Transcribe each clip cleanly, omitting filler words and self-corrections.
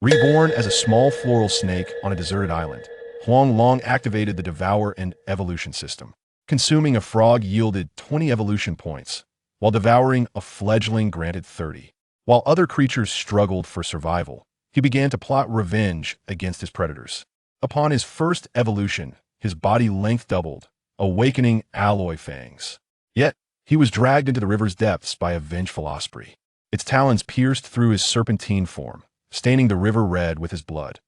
Reborn as a small floral snake on a deserted island, Huang Long activated the Devour and Evolution system. Consuming a frog yielded 20 evolution points, while devouring a fledgling granted 30. While other creatures struggled for survival, he began to plot revenge against his predators. Upon his first evolution, his body length doubled, awakening alloy fangs. Yet, he was dragged into the river's depths by a vengeful osprey. Its talons pierced through his serpentine form, staining the river red with his blood.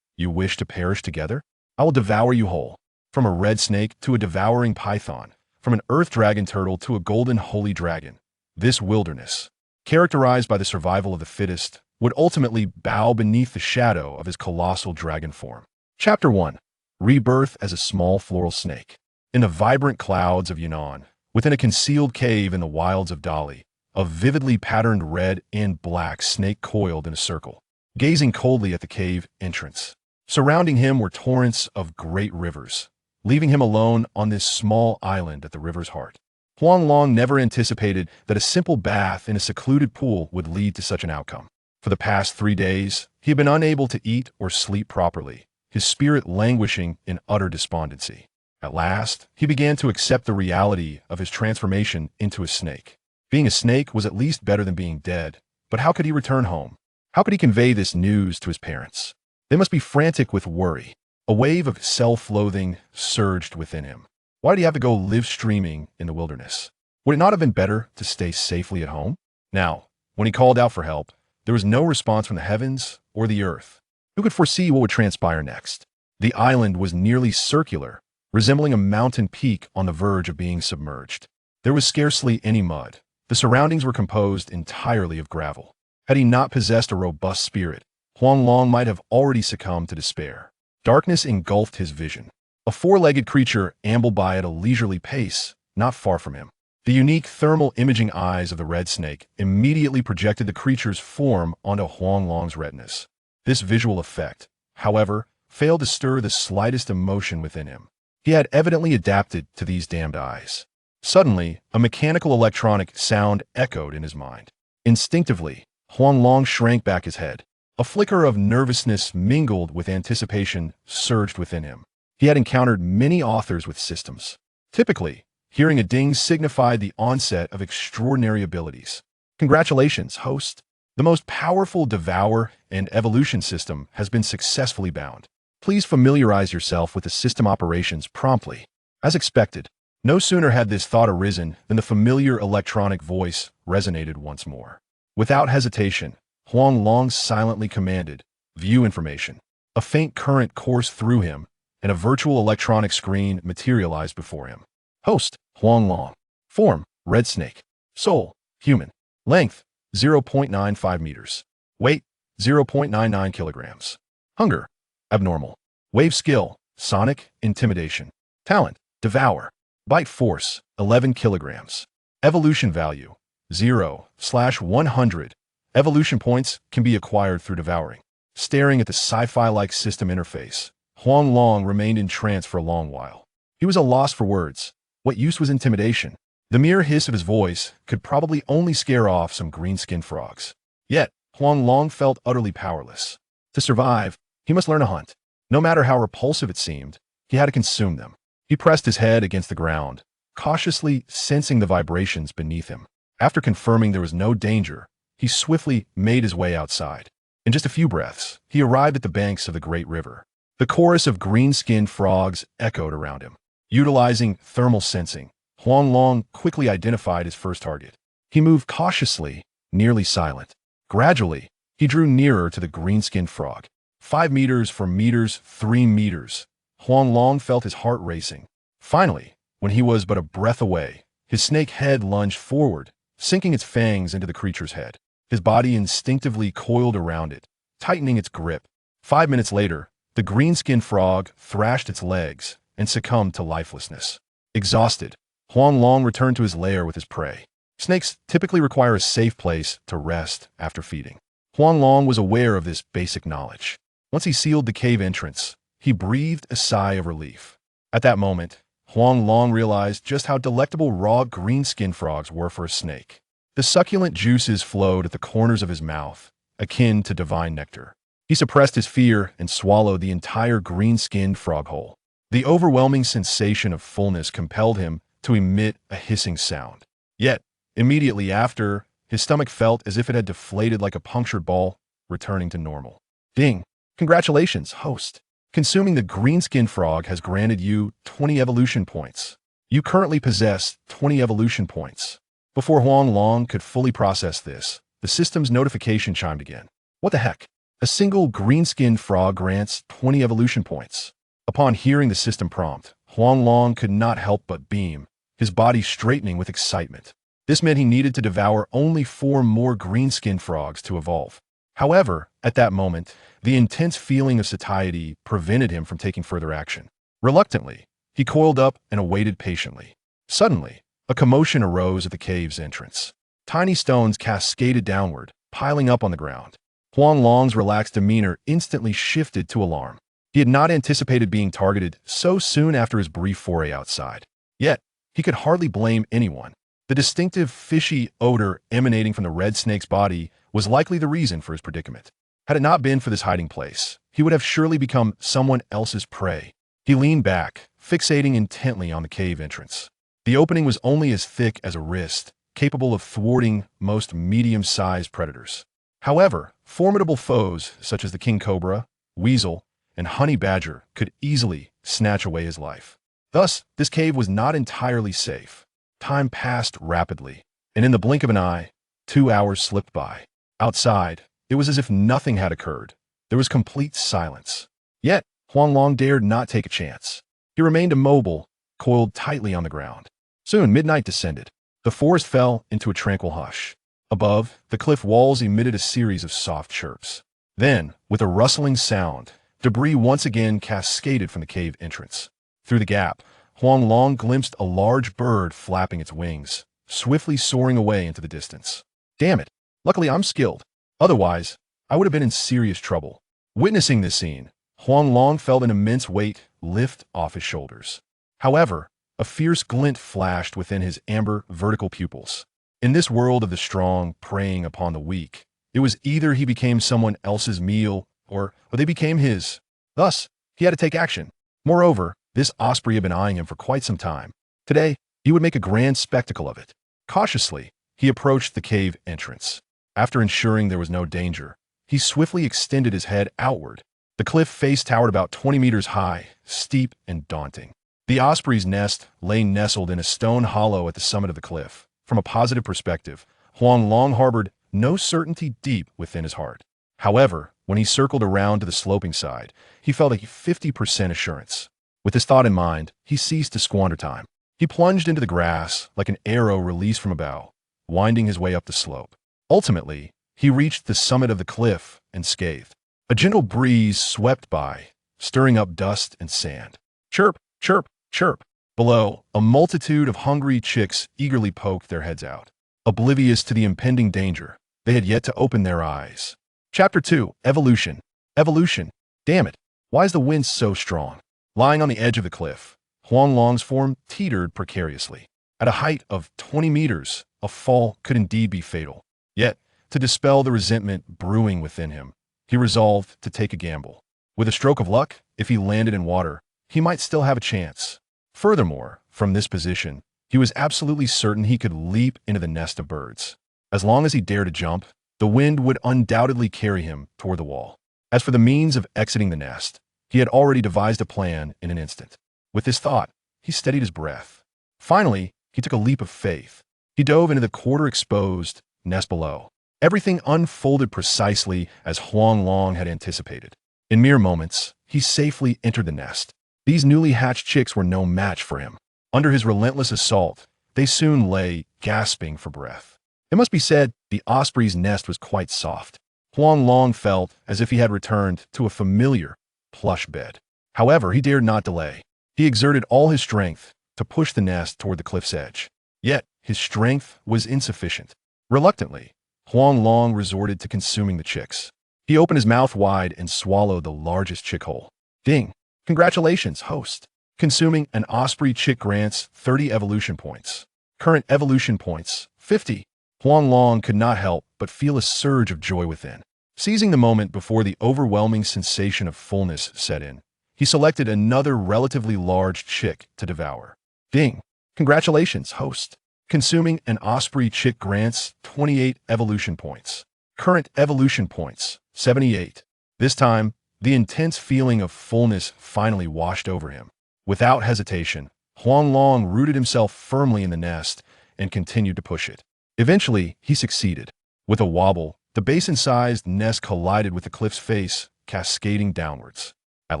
You wish to perish together? I will devour you whole. From a red snake to a devouring python, from an earth dragon turtle to a golden holy dragon, this wilderness, characterized by the survival of the fittest, would ultimately bow beneath the shadow of his colossal dragon form. Chapter 1. Rebirth as a small floral snake. In the vibrant clouds of Yunnan, within a concealed cave in the wilds of Dali, a vividly patterned red and black snake coiled in a circle, gazing coldly at the cave entrance. Surrounding him were torrents of great rivers, leaving him alone on this small island at the river's heart. Huang Long never anticipated that a simple bath in a secluded pool would lead to such an outcome. For the past 3 days, he had been unable to eat or sleep properly, his spirit languishing in utter despondency. At last, he began to accept the reality of his transformation into a snake. Being a snake was at least better than being dead, but how could he return home? How could he convey this news to his parents? They must be frantic with worry. A wave of self-loathing surged within him. Why did he have to go live streaming in the wilderness? Would it not have been better to stay safely at home? Now, when he called out for help, there was no response from the heavens or the earth. Who could foresee what would transpire next? The island was nearly circular, resembling a mountain peak on the verge of being submerged. There was scarcely any mud. The surroundings were composed entirely of gravel. Had he not possessed a robust spirit, Huang Long might have already succumbed to despair. Darkness engulfed his vision. A four-legged creature ambled by at a leisurely pace, not far from him. The unique thermal imaging eyes of the red snake immediately projected the creature's form onto Huang Long's retinas. This visual effect, however, failed to stir the slightest emotion within him. He had evidently adapted to these damned eyes. Suddenly, a mechanical electronic sound echoed in his mind. Instinctively, Huang Long shrank back his head. A flicker of nervousness mingled with anticipation surged within him. He had encountered many authors with systems. Typically, hearing a ding signified the onset of extraordinary abilities. Congratulations, host. The most powerful Devour and Evolution system has been successfully bound. Please familiarize yourself with the system operations promptly. As expected, no sooner had this thought arisen than the familiar electronic voice resonated once more. Without hesitation, Huang Long silently commanded, "View information." A faint current coursed through him, and a virtual electronic screen materialized before him. Host, Huang Long. Form, red snake. Soul, human. Length, 0.95 meters. Weight, 0.99 kilograms. Hunger, abnormal. Wave skill, sonic, intimidation. Talent, devour. Bite force, 11 kilograms. Evolution value, 0/100. Evolution points can be acquired through devouring. Staring at the sci-fi-like system interface, Huang Long remained entranced for a long while. He was at a loss for words. What use was intimidation? The mere hiss of his voice could probably only scare off some green-skinned frogs. Yet, Huang Long felt utterly powerless. To survive, he must learn to hunt. No matter how repulsive it seemed, he had to consume them. He pressed his head against the ground, cautiously sensing the vibrations beneath him. After confirming there was no danger, he swiftly made his way outside. In just a few breaths, he arrived at the banks of the great river. The chorus of green-skinned frogs echoed around him. Utilizing thermal sensing, Huang Long quickly identified his first target. He moved cautiously, nearly silent. Gradually, he drew nearer to the green-skinned frog. 5 meters, 4 meters, 3 meters. Huang Long felt his heart racing. Finally, when he was but a breath away, his snake head lunged forward, sinking its fangs into the creature's head. His body instinctively coiled around it, tightening its grip. 5 minutes later, the green-skinned frog thrashed its legs and succumbed to lifelessness. Exhausted, Huang Long returned to his lair with his prey. Snakes typically require a safe place to rest after feeding. Huang Long was aware of this basic knowledge. Once he sealed the cave entrance, he breathed a sigh of relief. At that moment, Huang Long realized just how delectable raw green-skinned frogs were for a snake. The succulent juices flowed at the corners of his mouth, akin to divine nectar. He suppressed his fear and swallowed the entire green-skinned frog whole. The overwhelming sensation of fullness compelled him to emit a hissing sound. Yet, immediately after, his stomach felt as if it had deflated like a punctured ball, returning to normal. Ding! Congratulations, host. Consuming the green-skinned frog has granted you 20 evolution points. You currently possess 20 evolution points. Before Huang Long could fully process this, the system's notification chimed again. What the heck? A single green-skinned frog grants 20 evolution points. Upon hearing the system prompt, Huang Long could not help but beam, his body straightening with excitement. This meant he needed to devour only 4 more green-skinned frogs to evolve. However, at that moment, the intense feeling of satiety prevented him from taking further action. Reluctantly, he coiled up and awaited patiently. Suddenly, a commotion arose at the cave's entrance. Tiny stones cascaded downward, piling up on the ground. Huang Long's relaxed demeanor instantly shifted to alarm. He had not anticipated being targeted so soon after his brief foray outside. Yet, he could hardly blame anyone. The distinctive fishy odor emanating from the red snake's body was likely the reason for his predicament. Had it not been for this hiding place, he would have surely become someone else's prey. He leaned back, fixating intently on the cave entrance. The opening was only as thick as a wrist, capable of thwarting most medium-sized predators. However, formidable foes such as the king cobra, weasel, and honey badger could easily snatch away his life. Thus, this cave was not entirely safe. Time passed rapidly, and in the blink of an eye, 2 hours slipped by. Outside, it was as if nothing had occurred. There was complete silence. Yet, Huang Long dared not take a chance. He remained immobile, coiled tightly on the ground. Soon, midnight descended. The forest fell into a tranquil hush. Above, the cliff walls emitted a series of soft chirps. Then, with a rustling sound, debris once again cascaded from the cave entrance. Through the gap, Huang Long glimpsed a large bird flapping its wings, swiftly soaring away into the distance. Damn it! Luckily I'm skilled. Otherwise, I would have been in serious trouble. Witnessing this scene, Huang Long felt an immense weight lift off his shoulders. However, a fierce glint flashed within his amber vertical pupils. In this world of the strong preying upon the weak, it was either he became someone else's meal or they became his. Thus, he had to take action. Moreover, this osprey had been eyeing him for quite some time. Today, he would make a grand spectacle of it. Cautiously, he approached the cave entrance. After ensuring there was no danger, he swiftly extended his head outward. The cliff face towered about 20 meters high, steep and daunting. The osprey's nest lay nestled in a stone hollow at the summit of the cliff. From a positive perspective, Huang Long harbored no certainty deep within his heart. However, when he circled around to the sloping side, he felt a 50% assurance. With this thought in mind, he ceased to squander time. He plunged into the grass like an arrow released from a bow, winding his way up the slope. Ultimately, he reached the summit of the cliff unscathed. A gentle breeze swept by, stirring up dust and sand. Chirp, chirp, chirp. Below, a multitude of hungry chicks eagerly poked their heads out. Oblivious to the impending danger, they had yet to open their eyes. Chapter 2, Evolution. Evolution. Damn it, why is the wind so strong? Lying on the edge of the cliff, Huang Long's form teetered precariously. At a height of 20 meters, a fall could indeed be fatal. Yet, to dispel the resentment brewing within him, he resolved to take a gamble. With a stroke of luck, if he landed in water, he might still have a chance. Furthermore, from this position, he was absolutely certain he could leap into the nest of birds. As long as he dared to jump, the wind would undoubtedly carry him toward the wall. As for the means of exiting the nest, he had already devised a plan in an instant. With this thought, he steadied his breath. Finally, he took a leap of faith. He dove into the quarter-exposed nest below. Everything unfolded precisely as Huang Long had anticipated. In mere moments, he safely entered the nest. These newly hatched chicks were no match for him. Under his relentless assault, they soon lay gasping for breath. It must be said, the osprey's nest was quite soft. Huang Long felt as if he had returned to a familiar, plush bed. However, he dared not delay. He exerted all his strength to push the nest toward the cliff's edge. Yet, his strength was insufficient. Reluctantly, Huang Long resorted to consuming the chicks. He opened his mouth wide and swallowed the largest chick whole. Ding! Congratulations, host! Consuming an osprey chick grants 30 evolution points. Current evolution points, 50. Huang Long could not help but feel a surge of joy within. Seizing the moment before the overwhelming sensation of fullness set in, he selected another relatively large chick to devour. Ding! Congratulations, host. Consuming an osprey chick grants 28 evolution points. Current evolution points, 78. This time, the intense feeling of fullness finally washed over him. Without hesitation, Huang Long rooted himself firmly in the nest and continued to push it. Eventually, he succeeded. With a wobble, the basin-sized nest collided with the cliff's face, cascading downwards. At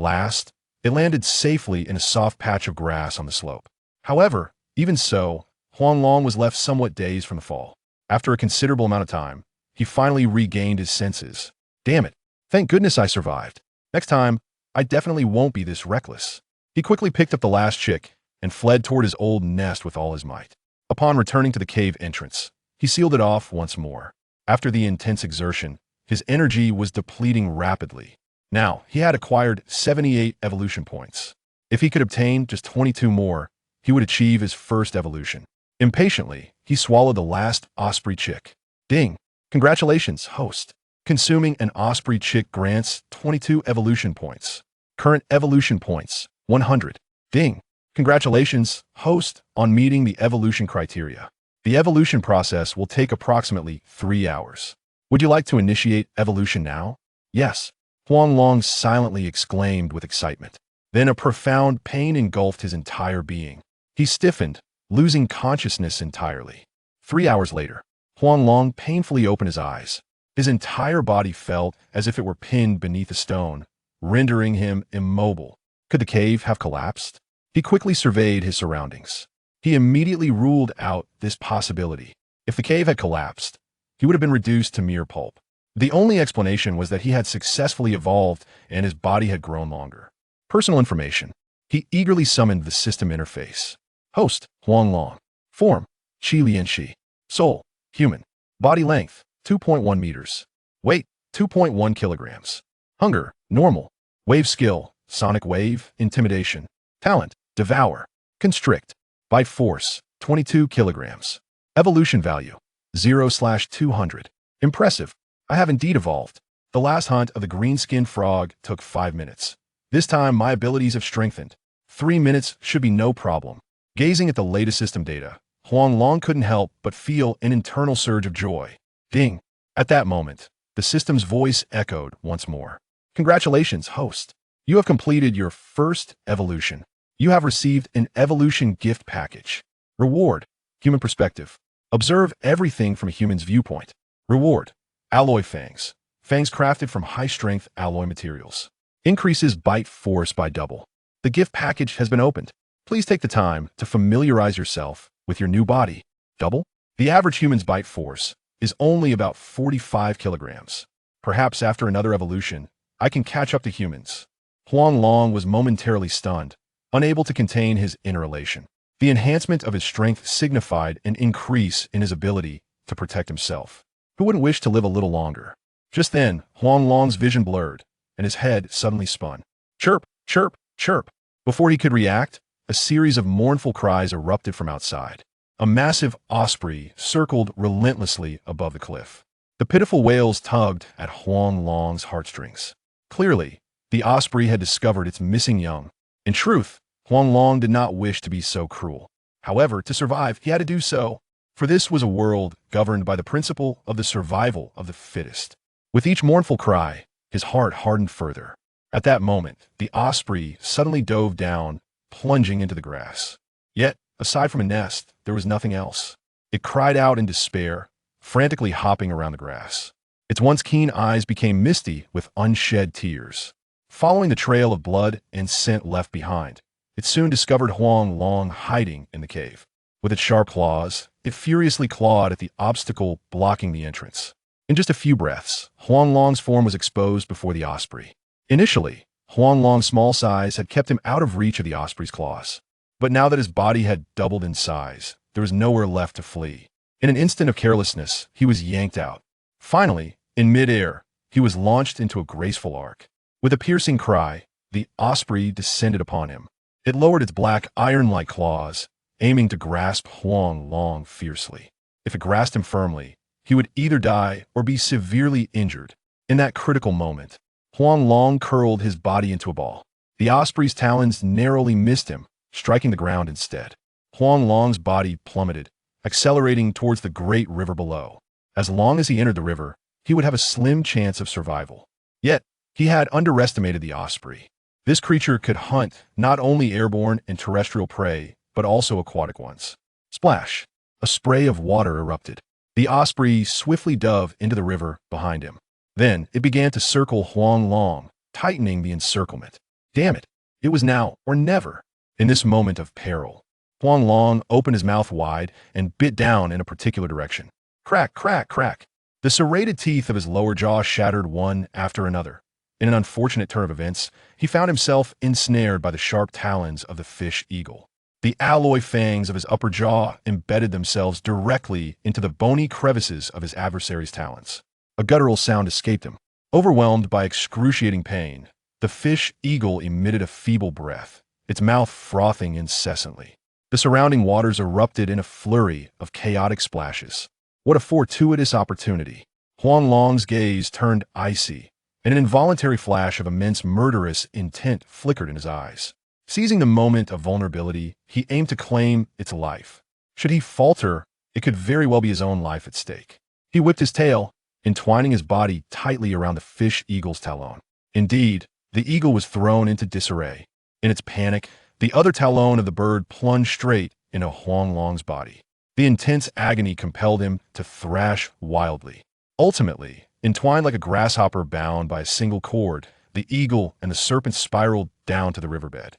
last, it landed safely in a soft patch of grass on the slope. However, even so, Huang Long was left somewhat dazed from the fall. After a considerable amount of time, he finally regained his senses. Damn it! Thank goodness I survived. Next time, I definitely won't be this reckless. He quickly picked up the last chick and fled toward his old nest with all his might. Upon returning to the cave entrance, he sealed it off once more. After the intense exertion, his energy was depleting rapidly. Now, he had acquired 78 evolution points. If he could obtain just 22 more, he would achieve his first evolution. Impatiently, he swallowed the last osprey chick. Ding! Congratulations, host. Consuming an osprey chick grants 22 evolution points. Current evolution points, 100. Ding! Congratulations, host, on meeting the evolution criteria. The evolution process will take approximately 3 hours. Would you like to initiate evolution now? Yes, Huang Long silently exclaimed with excitement. Then a profound pain engulfed his entire being. He stiffened, losing consciousness entirely. 3 hours later, Huang Long painfully opened his eyes. His entire body felt as if it were pinned beneath a stone, rendering him immobile. Could the cave have collapsed? He quickly surveyed his surroundings. He immediately ruled out this possibility. If the cave had collapsed, he would have been reduced to mere pulp. The only explanation was that he had successfully evolved and his body had grown longer. Personal information. He eagerly summoned the system interface. Host, Huang Long. Form, Qi Lianxi. Soul, human. Body length, 2.1 meters. Weight, 2.1 kilograms. Hunger, normal. Wave skill, sonic wave, intimidation. Talent, devour. Constrict. Bite force, 22 kilograms. Evolution value, 0/200. Impressive. I have indeed evolved. The last hunt of the green-skinned frog took 5 minutes. This time, my abilities have strengthened. 3 minutes should be no problem. Gazing at the latest system data, Huang Long couldn't help but feel an internal surge of joy. Ding! At that moment, the system's voice echoed once more. Congratulations, host. You have completed your first evolution. You have received an evolution gift package. Reward, human perspective. Observe everything from a human's viewpoint. Reward, alloy fangs. Fangs crafted from high-strength alloy materials. Increases bite force by double. The gift package has been opened. Please take the time to familiarize yourself with your new body. Double? The average human's bite force is only about 45 kilograms. Perhaps after another evolution, I can catch up to humans. Huang Long was momentarily stunned, unable to contain his inner elation. The enhancement of his strength signified an increase in his ability to protect himself. Who wouldn't wish to live a little longer? Just then, Huang Long's vision blurred, and his head suddenly spun. Chirp, chirp, chirp. Before he could react, a series of mournful cries erupted from outside. A massive osprey circled relentlessly above the cliff. The pitiful wails tugged at Huang Long's heartstrings. Clearly, the osprey had discovered its missing young. In truth, Huang Long did not wish to be so cruel. However, to survive, he had to do so. For this was a world governed by the principle of the survival of the fittest. With each mournful cry, his heart hardened further. At that moment, the osprey suddenly dove down, plunging into the grass. Yet, aside from a nest, there was nothing else. It cried out in despair, frantically hopping around the grass. Its once keen eyes became misty with unshed tears. Following the trail of blood and scent left behind, it soon discovered Huang Long hiding in the cave. With its sharp claws, it furiously clawed at the obstacle blocking the entrance. In just a few breaths, Huang Long's form was exposed before the osprey. Initially, Huang Long's small size had kept him out of reach of the osprey's claws. But now that his body had doubled in size, there was nowhere left to flee. In an instant of carelessness, he was yanked out. Finally, in midair, he was launched into a graceful arc. With a piercing cry, the osprey descended upon him. It lowered its black iron-like claws, aiming to grasp Huang Long fiercely. If it grasped him firmly, he would either die or be severely injured. In that critical moment, Huang Long curled his body into a ball. The osprey's talons narrowly missed him, striking the ground instead. Huang Long's body plummeted, accelerating towards the great river below. As long as he entered the river, he would have a slim chance of survival. Yet, he had underestimated the osprey. This creature could hunt not only airborne and terrestrial prey, but also aquatic ones. Splash! A spray of water erupted. The osprey swiftly dove into the river behind him. Then, it began to circle Huang Long, tightening the encirclement. Damn it! It was now or never. In this moment of peril, Huang Long opened his mouth wide and bit down in a particular direction. Crack, crack, crack. The serrated teeth of his lower jaw shattered one after another. In an unfortunate turn of events, he found himself ensnared by the sharp talons of the fish eagle. The alloy fangs of his upper jaw embedded themselves directly into the bony crevices of his adversary's talons. A guttural sound escaped him. Overwhelmed by excruciating pain, the fish eagle emitted a feeble breath, its mouth frothing incessantly. The surrounding waters erupted in a flurry of chaotic splashes. What a fortuitous opportunity. Huang Long's gaze turned icy, and an involuntary flash of immense murderous intent flickered in his eyes. Seizing the moment of vulnerability, he aimed to claim its life. Should he falter, it could very well be his own life at stake. He whipped his tail, entwining his body tightly around the fish eagle's talon. Indeed, the eagle was thrown into disarray. In its panic, the other talon of the bird plunged straight into Huang Long's body. The intense agony compelled him to thrash wildly. Ultimately, entwined like a grasshopper bound by a single cord, the eagle and the serpent spiraled down to the riverbed.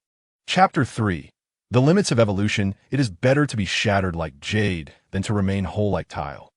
Chapter 3. The limits of evolution. It is better to be shattered like jade than to remain whole like tile.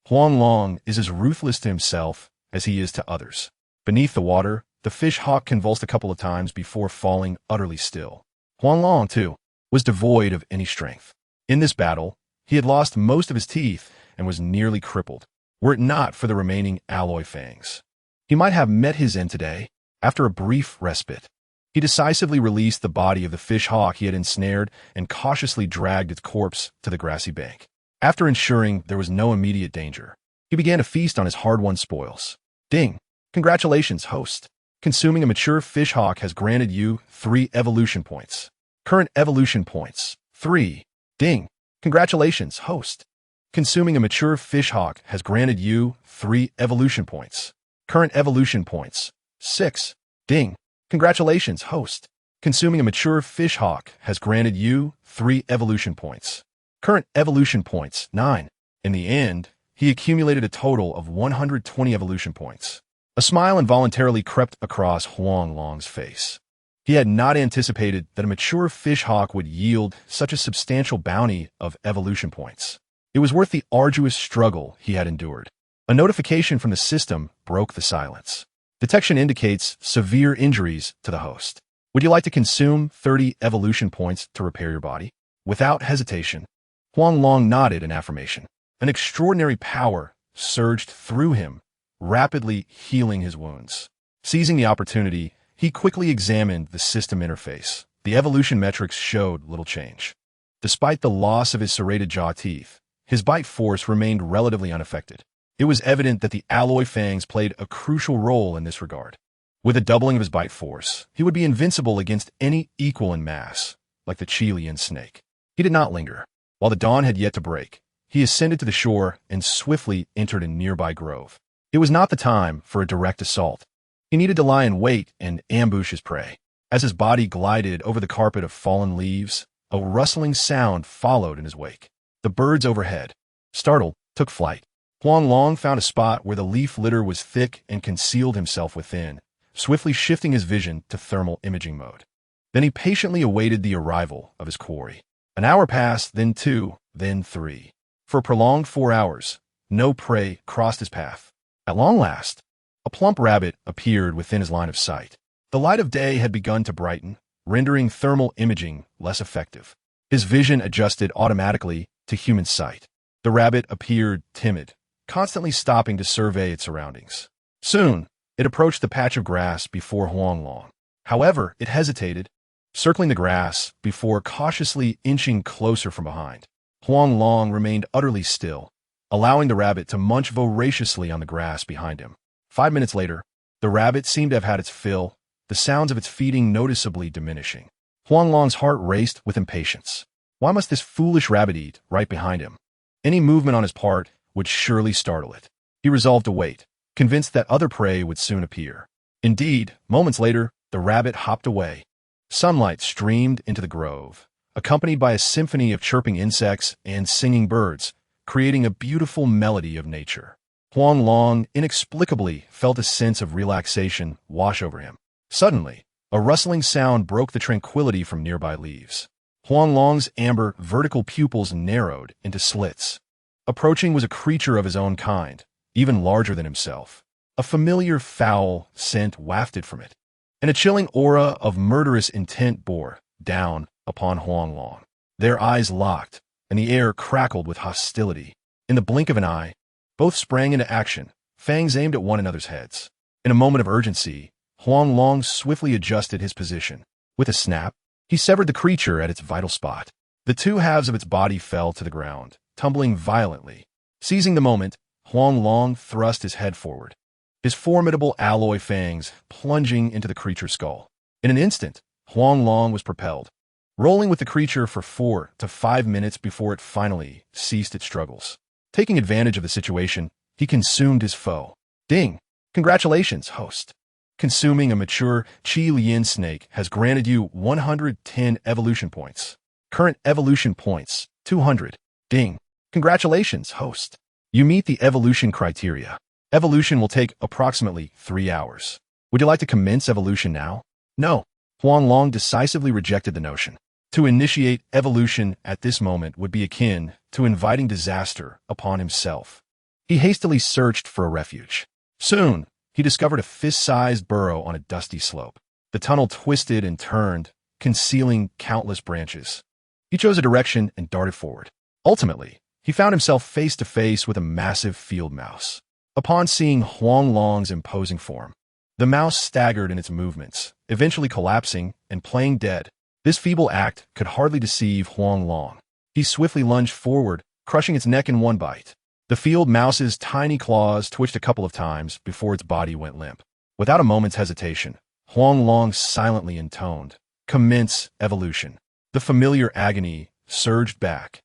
Huang Long is as ruthless to himself as he is to others. Beneath the water, the fish hawk convulsed a couple of times before falling utterly still. Huang Long, too, was devoid of any strength. In this battle, he had lost most of his teeth and was nearly crippled, were it not for the remaining alloy fangs. He might have met his end today, after a brief respite. He decisively released the body of the fish hawk he had ensnared and cautiously dragged its corpse to the grassy bank. After ensuring there was no immediate danger, he began to feast on his hard-won spoils. Ding! Congratulations, host. Consuming a mature fish hawk has granted you 3 evolution points. Current evolution points, 3. Ding! Congratulations, host. Consuming a mature fish hawk has granted you 3 evolution points. Current evolution points, 6. Ding! Congratulations, host. Consuming a mature fish hawk has granted you 3 evolution points. Current evolution points, 9. In the end, he accumulated a total of 120 evolution points. A smile involuntarily crept across Huang Long's face. He had not anticipated that a mature fish hawk would yield such a substantial bounty of evolution points. It was worth the arduous struggle he had endured. A notification from the system broke the silence. Detection indicates severe injuries to the host. Would you like to consume 30 evolution points to repair your body? Without hesitation, Huang Long nodded in affirmation. An extraordinary power surged through him, rapidly healing his wounds. Seizing the opportunity, he quickly examined the system interface. The evolution metrics showed little change. Despite the loss of his serrated jaw teeth, his bite force remained relatively unaffected. It was evident that the alloy fangs played a crucial role in this regard. With a doubling of his bite force, he would be invincible against any equal in mass, like the Chilean snake. He did not linger. While the dawn had yet to break, he ascended to the shore and swiftly entered a nearby grove. It was not the time for a direct assault. He needed to lie in wait and ambush his prey. As his body glided over the carpet of fallen leaves, a rustling sound followed in his wake. The birds overhead, startled, took flight. Huang Long found a spot where the leaf litter was thick and concealed himself within, swiftly shifting his vision to thermal imaging mode. Then he patiently awaited the arrival of his quarry. An hour passed, then 2, then 3. For a prolonged 4 hours, no prey crossed his path. At long last, a plump rabbit appeared within his line of sight. The light of day had begun to brighten, rendering thermal imaging less effective. His vision adjusted automatically to human sight. The rabbit appeared timid, constantly stopping to survey its surroundings. Soon, it approached the patch of grass before Huang Long. However, it hesitated, circling the grass before cautiously inching closer from behind. Huang Long remained utterly still, allowing the rabbit to munch voraciously on the grass behind him. 5 minutes later, the rabbit seemed to have had its fill, the sounds of its feeding noticeably diminishing. Huang Long's heart raced with impatience. Why must this foolish rabbit eat right behind him? Any movement on his part would surely startle it. He resolved to wait, convinced that other prey would soon appear. Indeed, moments later, the rabbit hopped away. Sunlight streamed into the grove, accompanied by a symphony of chirping insects and singing birds, creating a beautiful melody of nature. Huang Long inexplicably felt a sense of relaxation wash over him. Suddenly, a rustling sound broke the tranquility from nearby leaves. Huang Long's amber, vertical pupils narrowed into slits. Approaching was a creature of his own kind, even larger than himself. A familiar foul scent wafted from it, and a chilling aura of murderous intent bore down upon Huang Long. Their eyes locked, and the air crackled with hostility. In the blink of an eye, both sprang into action, fangs aimed at one another's heads. In a moment of urgency, Huang Long swiftly adjusted his position. With a snap, he severed the creature at its vital spot. The two halves of its body fell to the ground, tumbling violently. Seizing the moment, Huang Long thrust his head forward, his formidable alloy fangs plunging into the creature's skull. In an instant, Huang Long was propelled, rolling with the creature for 4 to 5 minutes before it finally ceased its struggles. Taking advantage of the situation, he consumed his foe. Ding! Congratulations, host. Consuming a mature Qi Lian snake has granted you 110 evolution points. Current evolution points, 200. Ding! Congratulations, host. You meet the evolution criteria. Evolution will take approximately 3 hours. Would you like to commence evolution now? No. Huang Long decisively rejected the notion. To initiate evolution at this moment would be akin to inviting disaster upon himself. He hastily searched for a refuge. Soon, he discovered a fist-sized burrow on a dusty slope. The tunnel twisted and turned, concealing countless branches. He chose a direction and darted forward. Ultimately, he found himself face to face with a massive field mouse. Upon seeing Huang Long's imposing form, the mouse staggered in its movements, eventually collapsing and playing dead. This feeble act could hardly deceive Huang Long. He swiftly lunged forward, crushing its neck in one bite. The field mouse's tiny claws twitched a couple of times before its body went limp. Without a moment's hesitation, Huang Long silently intoned, "Commence evolution." The familiar agony surged back,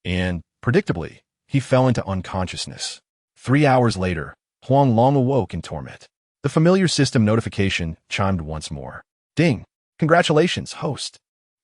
and, predictably, he fell into unconsciousness. 3 hours later, Huang Long awoke in torment. The familiar system notification chimed once more. Ding! Congratulations, host.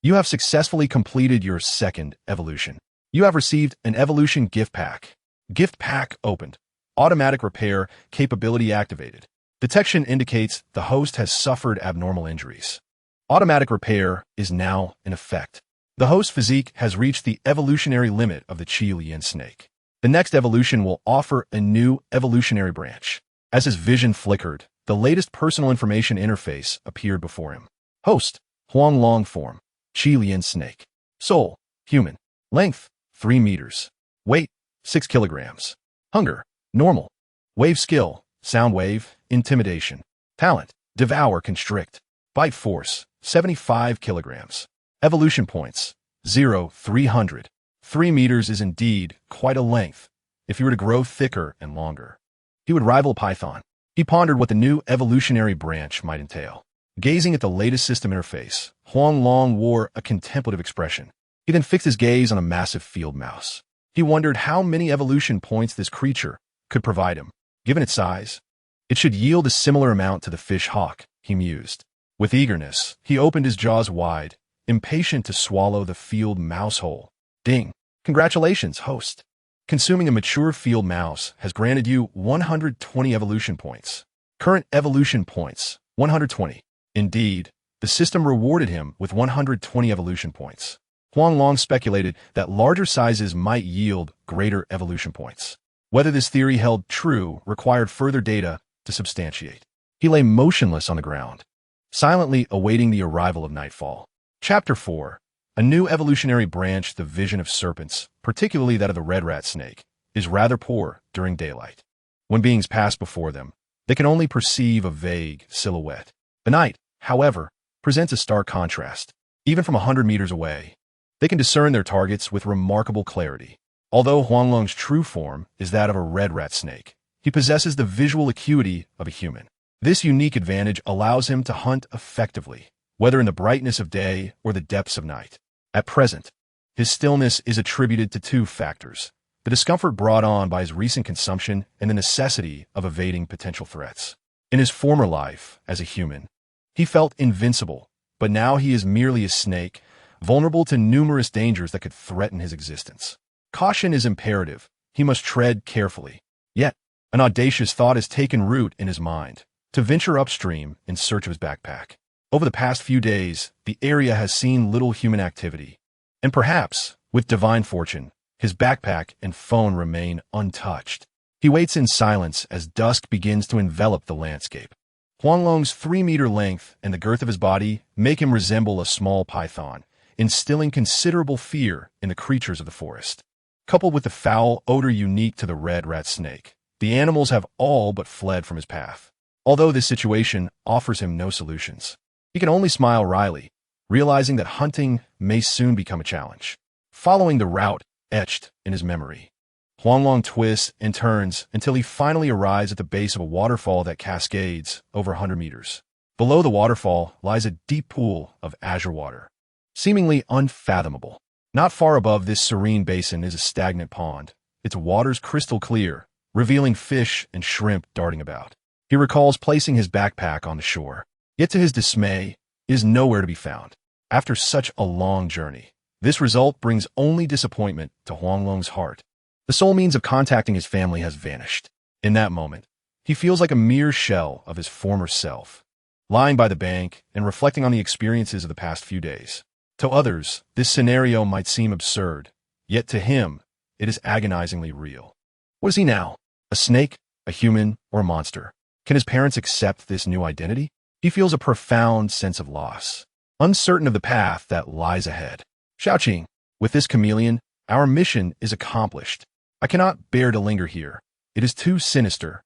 You have successfully completed your second evolution. You have received an evolution gift pack. Gift pack opened. Automatic repair capability activated. Detection indicates the host has suffered abnormal injuries. Automatic repair is now in effect. The host physique has reached the evolutionary limit of the Qi Lian snake. The next evolution will offer a new evolutionary branch. As his vision flickered, the latest personal information interface appeared before him. Host, Huang Long form, Qi Lian snake. Soul, human. Length, 3 meters. Weight, 6 kilograms. Hunger, normal. Wave skill, sound wave, intimidation. Talent, devour, constrict. Bite force, 75 kilograms. Evolution points, 0, 300. 3 meters is indeed quite a length. If he were to grow thicker and longer, he would rival Python. He pondered what the new evolutionary branch might entail. Gazing at the latest system interface, Huang Long wore a contemplative expression. He then fixed his gaze on a massive field mouse. He wondered how many evolution points this creature could provide him. Given its size, it should yield a similar amount to the fish hawk, he mused. With eagerness, he opened his jaws wide, impatient to swallow the field mouse whole. Ding! Congratulations, host. Consuming a mature field mouse has granted you 120 evolution points. Current evolution points, 120. Indeed, the system rewarded him with 120 evolution points. Huang Long speculated that larger sizes might yield greater evolution points. Whether this theory held true required further data to substantiate. He lay motionless on the ground, silently awaiting the arrival of nightfall. Chapter 4. A new evolutionary branch, the vision of serpents, particularly that of the red rat snake, is rather poor during daylight. When beings pass before them, they can only perceive a vague silhouette. The night, however, presents a stark contrast. Even from 100 meters away, they can discern their targets with remarkable clarity. Although Huang Long's true form is that of a red rat snake, he possesses the visual acuity of a human. This unique advantage allows him to hunt effectively, whether in the brightness of day or the depths of night. At present, his stillness is attributed to two factors: the discomfort brought on by his recent consumption and the necessity of evading potential threats. In his former life, as a human, he felt invincible, but now he is merely a snake, vulnerable to numerous dangers that could threaten his existence. Caution is imperative. He must tread carefully. Yet, an audacious thought has taken root in his mind: to venture upstream in search of his backpack. Over the past few days, the area has seen little human activity, and perhaps, with divine fortune, his backpack and phone remain untouched. He waits in silence as dusk begins to envelop the landscape. Huang Long's 3-meter length and the girth of his body make him resemble a small python, instilling considerable fear in the creatures of the forest. Coupled with the foul odor unique to the red rat snake, the animals have all but fled from his path. Although this situation offers him no solutions, he can only smile wryly, realizing that hunting may soon become a challenge. Following the route etched in his memory, Huang Long twists and turns until he finally arrives at the base of a waterfall that cascades over 100 meters. Below the waterfall lies a deep pool of azure water, seemingly unfathomable. Not far above this serene basin is a stagnant pond, its waters crystal clear, revealing fish and shrimp darting about. He recalls placing his backpack on the shore, yet to his dismay, it is nowhere to be found. After such a long journey, this result brings only disappointment to Huang Long's heart. The sole means of contacting his family has vanished. In that moment, he feels like a mere shell of his former self, lying by the bank and reflecting on the experiences of the past few days. To others, this scenario might seem absurd, yet to him, it is agonizingly real. What is he now? A snake, a human, or a monster? Can his parents accept this new identity? He feels a profound sense of loss, uncertain of the path that lies ahead. Xiaoqing, with this chameleon, our mission is accomplished. I cannot bear to linger here. It is too sinister.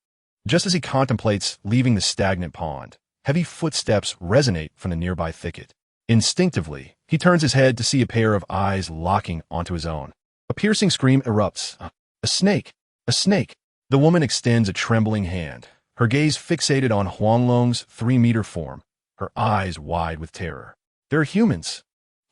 Just as he contemplates leaving the stagnant pond, heavy footsteps resonate from the nearby thicket. Instinctively, he turns his head to see a pair of eyes locking onto his own. A piercing scream erupts. A snake! A snake! The woman extends a trembling hand, her gaze fixated on Huang Long's 3-meter form, her eyes wide with terror. They're humans.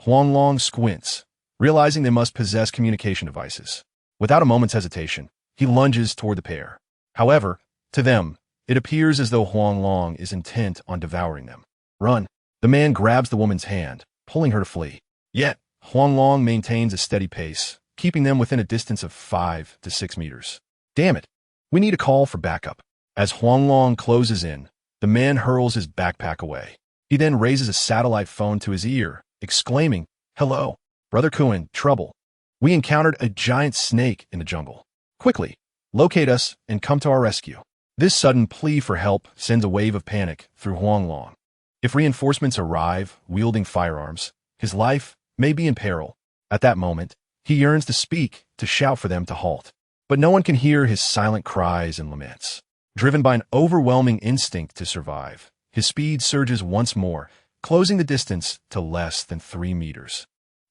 Huang Long squints, realizing they must possess communication devices. Without a moment's hesitation, he lunges toward the pair. However, to them, it appears as though Huang Long is intent on devouring them. Run! The man grabs the woman's hand, pulling her to flee. Yet, Huang Long maintains a steady pace, keeping them within a distance of 5 to 6 meters. Damn it! We need a call for backup. As Huang Long closes in, the man hurls his backpack away. He then raises a satellite phone to his ear, exclaiming, "Hello, Brother Kuan, trouble. We encountered a giant snake in the jungle. Quickly, locate us and come to our rescue." This sudden plea for help sends a wave of panic through Huang Long. If reinforcements arrive, wielding firearms, his life may be in peril. At that moment, he yearns to speak, to shout for them to halt. But no one can hear his silent cries and laments. Driven by an overwhelming instinct to survive, his speed surges once more, closing the distance to less than 3 meters.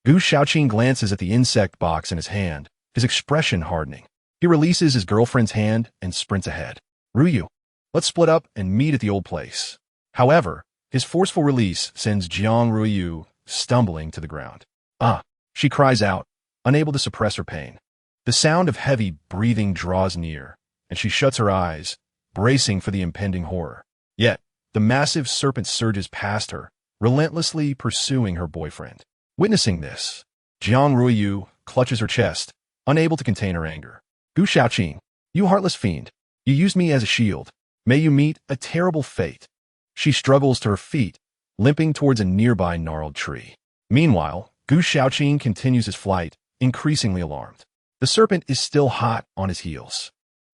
Gu Xiaoqing glances at the insect box in his hand, his expression hardening. He releases his girlfriend's hand and sprints ahead. "Ruyu, let's split up and meet at the old place." However, his forceful release sends Jiang Ruyu stumbling to the ground. She cries out, unable to suppress her pain. The sound of heavy breathing draws near, and she shuts her eyes, bracing for the impending horror. Yet, the massive serpent surges past her, relentlessly pursuing her boyfriend. Witnessing this, Jiang Ruyu clutches her chest, unable to contain her anger. "Gu Xiaoqing, you heartless fiend. You used me as a shield. May you meet a terrible fate." She struggles to her feet, limping towards a nearby gnarled tree. Meanwhile, Gu Xiaoqing continues his flight, increasingly alarmed. The serpent is still hot on his heels.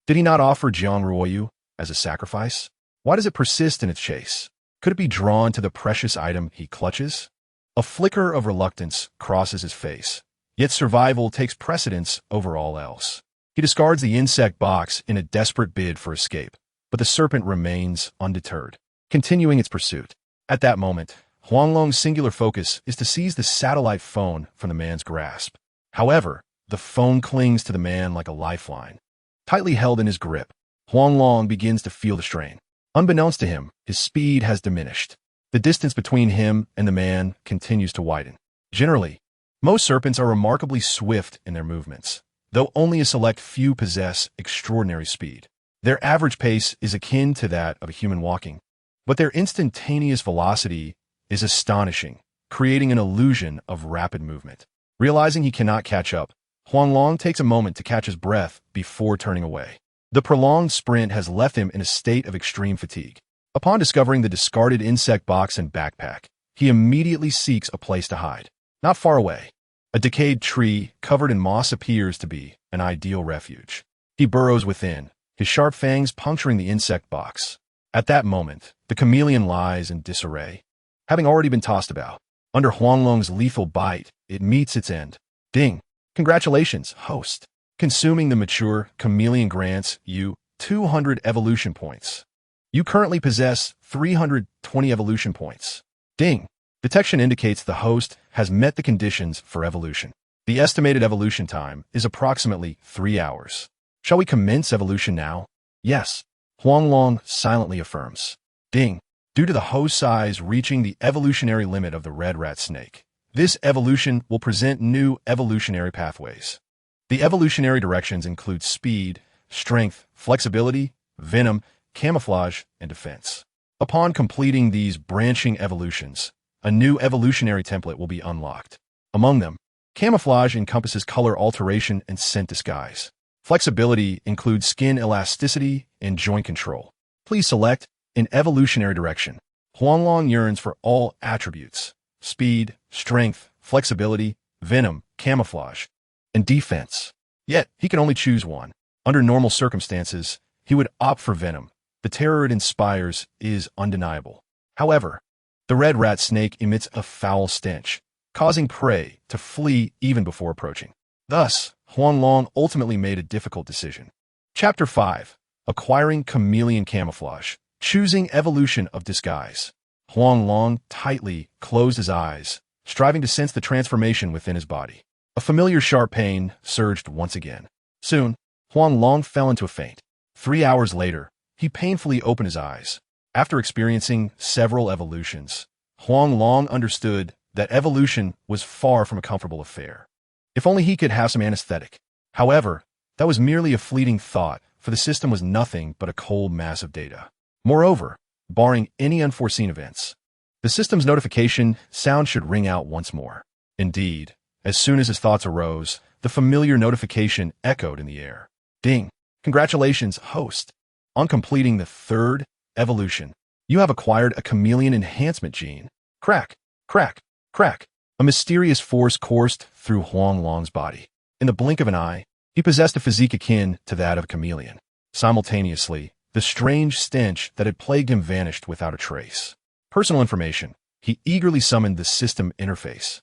Did he not offer Jiang Ruoyu as a sacrifice? Why does it persist in its chase? Could it be drawn to the precious item he clutches? A flicker of reluctance crosses his face, yet survival takes precedence over all else. He discards the insect box in a desperate bid for escape, but the serpent remains undeterred, continuing its pursuit. At that moment, Huang Long's singular focus is to seize the satellite phone from the man's grasp. However, the phone clings to the man like a lifeline. Tightly held in his grip, Huang Long begins to feel the strain. Unbeknownst to him, his speed has diminished. The distance between him and the man continues to widen. Generally, most serpents are remarkably swift in their movements, though only a select few possess extraordinary speed. Their average pace is akin to that of a human walking, but their instantaneous velocity is astonishing, creating an illusion of rapid movement. Realizing he cannot catch up, Huang Long takes a moment to catch his breath before turning away. The prolonged sprint has left him in a state of extreme fatigue. Upon discovering the discarded insect box and backpack, he immediately seeks a place to hide. Not far away, a decayed tree covered in moss appears to be an ideal refuge. He burrows within, his sharp fangs puncturing the insect box. At that moment, the chameleon lies in disarray, having already been tossed about. Under Huang Long's lethal bite, it meets its end. Ding! Congratulations, host. Consuming the mature chameleon grants you 200 evolution points. You currently possess 320 evolution points. Ding! Detection indicates the host has met the conditions for evolution. The estimated evolution time is approximately 3 hours. Shall we commence evolution now? Yes. Huang Long silently affirms. Ding! Due to the host size reaching the evolutionary limit of the red rat snake, this evolution will present new evolutionary pathways. The evolutionary directions include speed, strength, flexibility, venom, camouflage, and defense. Upon completing these branching evolutions, a new evolutionary template will be unlocked. Among them, camouflage encompasses color alteration and scent disguise. Flexibility includes skin elasticity and joint control. Please select an evolutionary direction. Huang Long yearns for all attributes: speed, strength, flexibility, venom, camouflage, and defense. Yet, he can only choose one. Under normal circumstances, he would opt for venom. The terror it inspires is undeniable. However, the red rat snake emits a foul stench, causing prey to flee even before approaching. Thus, Huang Long ultimately made a difficult decision. Chapter 5. Acquiring Chameleon Camouflage. Choosing Evolution of Disguise. Huang Long tightly closed his eyes, striving to sense the transformation within his body. A familiar sharp pain surged once again. Soon, Huang Long fell into a faint. 3 hours later, he painfully opened his eyes. After experiencing several evolutions, Huang Long understood that evolution was far from a comfortable affair. If only he could have some anesthetic. However, that was merely a fleeting thought, for the system was nothing but a cold mass of data. Moreover, barring any unforeseen events, the system's notification sound should ring out once more. Indeed, as soon as his thoughts arose, the familiar notification echoed in the air. Ding! Congratulations, host! On completing the 3rd evolution, you have acquired a chameleon enhancement gene. Crack! Crack! Crack! A mysterious force coursed through Huang Long's body. In the blink of an eye, he possessed a physique akin to that of a chameleon. Simultaneously, the strange stench that had plagued him vanished without a trace. Personal information. He eagerly summoned the system interface.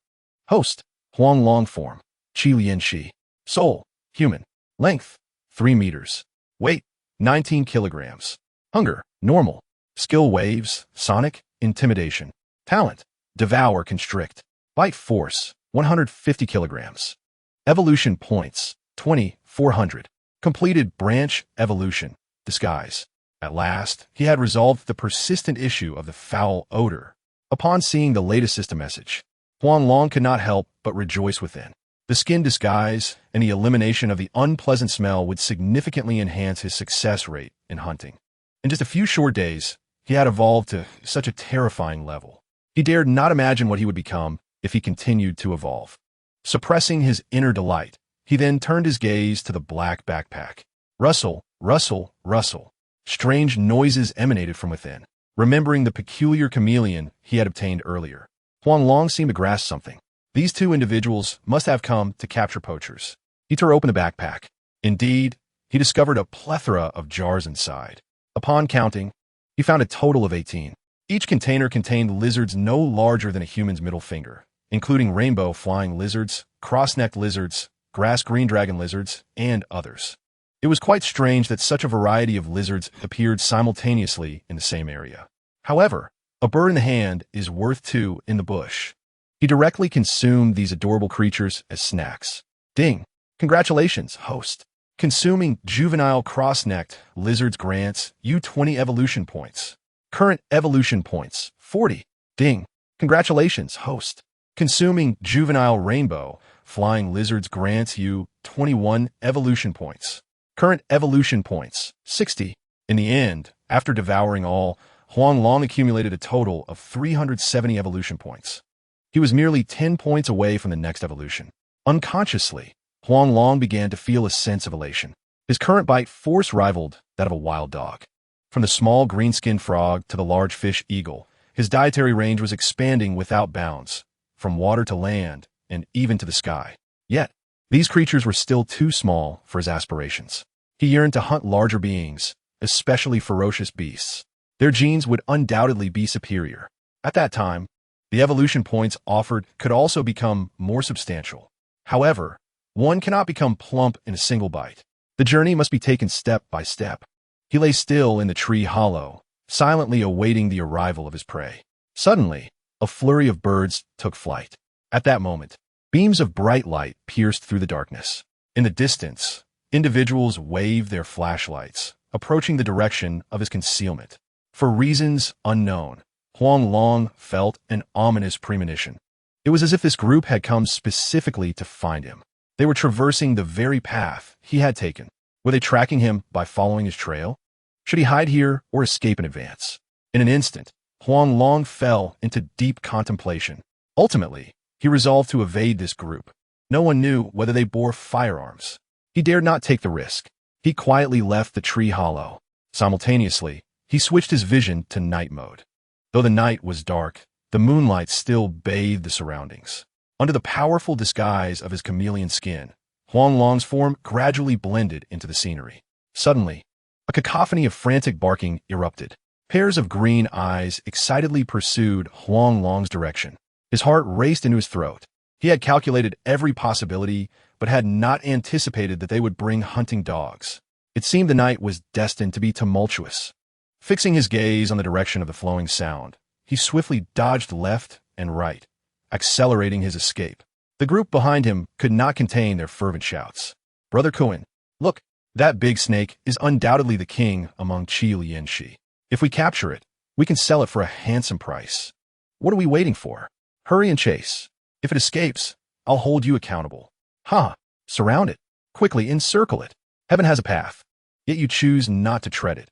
Host, Huang Long form, Qi Lian Shi. Soul, human. Length, 3 meters. Weight, 19 kilograms. Hunger, normal. Skill waves, sonic, intimidation. Talent, devour, constrict. Bite force, 150 kilograms. Evolution points, 2,400. Completed branch evolution. Disguise. At last, he had resolved the persistent issue of the foul odor. Upon seeing the latest system message, Huang Long could not help but rejoice within. The skin disguise and the elimination of the unpleasant smell would significantly enhance his success rate in hunting. In just a few short days, he had evolved to such a terrifying level. He dared not imagine what he would become if he continued to evolve. Suppressing his inner delight, he then turned his gaze to the black backpack. Rustle, rustle, rustle. Strange noises emanated from within. Remembering the peculiar chameleon he had obtained earlier, Huang Long seemed to grasp something. These two individuals must have come to capture poachers. He tore open the backpack. Indeed, he discovered a plethora of jars inside. Upon counting, he found a total of 18. Each container contained lizards no larger than a human's middle finger, including rainbow flying lizards, cross-necked lizards, grass green dragon lizards, and others. It was quite strange that such a variety of lizards appeared simultaneously in the same area. However, a bird in the hand is worth 2 in the bush. He directly consumed these adorable creatures as snacks. Ding! Congratulations, host! Consuming juvenile cross-necked lizards grants you 20 evolution points. Current evolution points, 40. Ding. Congratulations, host. Consuming juvenile rainbow flying lizards grants you 21 evolution points. Current evolution points, 60. In the end, after devouring all, Huang Long accumulated a total of 370 evolution points. He was merely 10 points away from the next evolution. Unconsciously, Huang Long began to feel a sense of elation. His current bite force rivaled that of a wild dog. From the small green-skinned frog to the large fish eagle, his dietary range was expanding without bounds, from water to land, and even to the sky. Yet, these creatures were still too small for his aspirations. He yearned to hunt larger beings, especially ferocious beasts. Their genes would undoubtedly be superior. At that time, the evolution points offered could also become more substantial. However, one cannot become plump in a single bite. The journey must be taken step by step. He lay still in the tree hollow, silently awaiting the arrival of his prey. Suddenly, a flurry of birds took flight. At that moment, beams of bright light pierced through the darkness. In the distance, individuals waved their flashlights, approaching the direction of his concealment. For reasons unknown, Huang Long felt an ominous premonition. It was as if this group had come specifically to find him. They were traversing the very path he had taken. Were they tracking him by following his trail? Should he hide here or escape in advance? In an instant, Huang Long fell into deep contemplation. Ultimately, he resolved to evade this group. No one knew whether they bore firearms. He dared not take the risk. He quietly left the tree hollow. Simultaneously, he switched his vision to night mode. Though the night was dark, the moonlight still bathed the surroundings. Under the powerful disguise of his chameleon skin, Huang Long's form gradually blended into the scenery. Suddenly, a cacophony of frantic barking erupted. Pairs of green eyes excitedly pursued Huang Long's direction. His heart raced into his throat. He had calculated every possibility, but had not anticipated that they would bring hunting dogs. It seemed the night was destined to be tumultuous. Fixing his gaze on the direction of the flowing sound, he swiftly dodged left and right, accelerating his escape. The group behind him could not contain their fervent shouts. "Brother Kuan, look, that big snake is undoubtedly the king among Qi-Lian-Shi. If we capture it, we can sell it for a handsome price. What are we waiting for? Hurry and chase. If it escapes, I'll hold you accountable." "Ha! Surround it. Quickly encircle it. Heaven has a path, yet you choose not to tread it.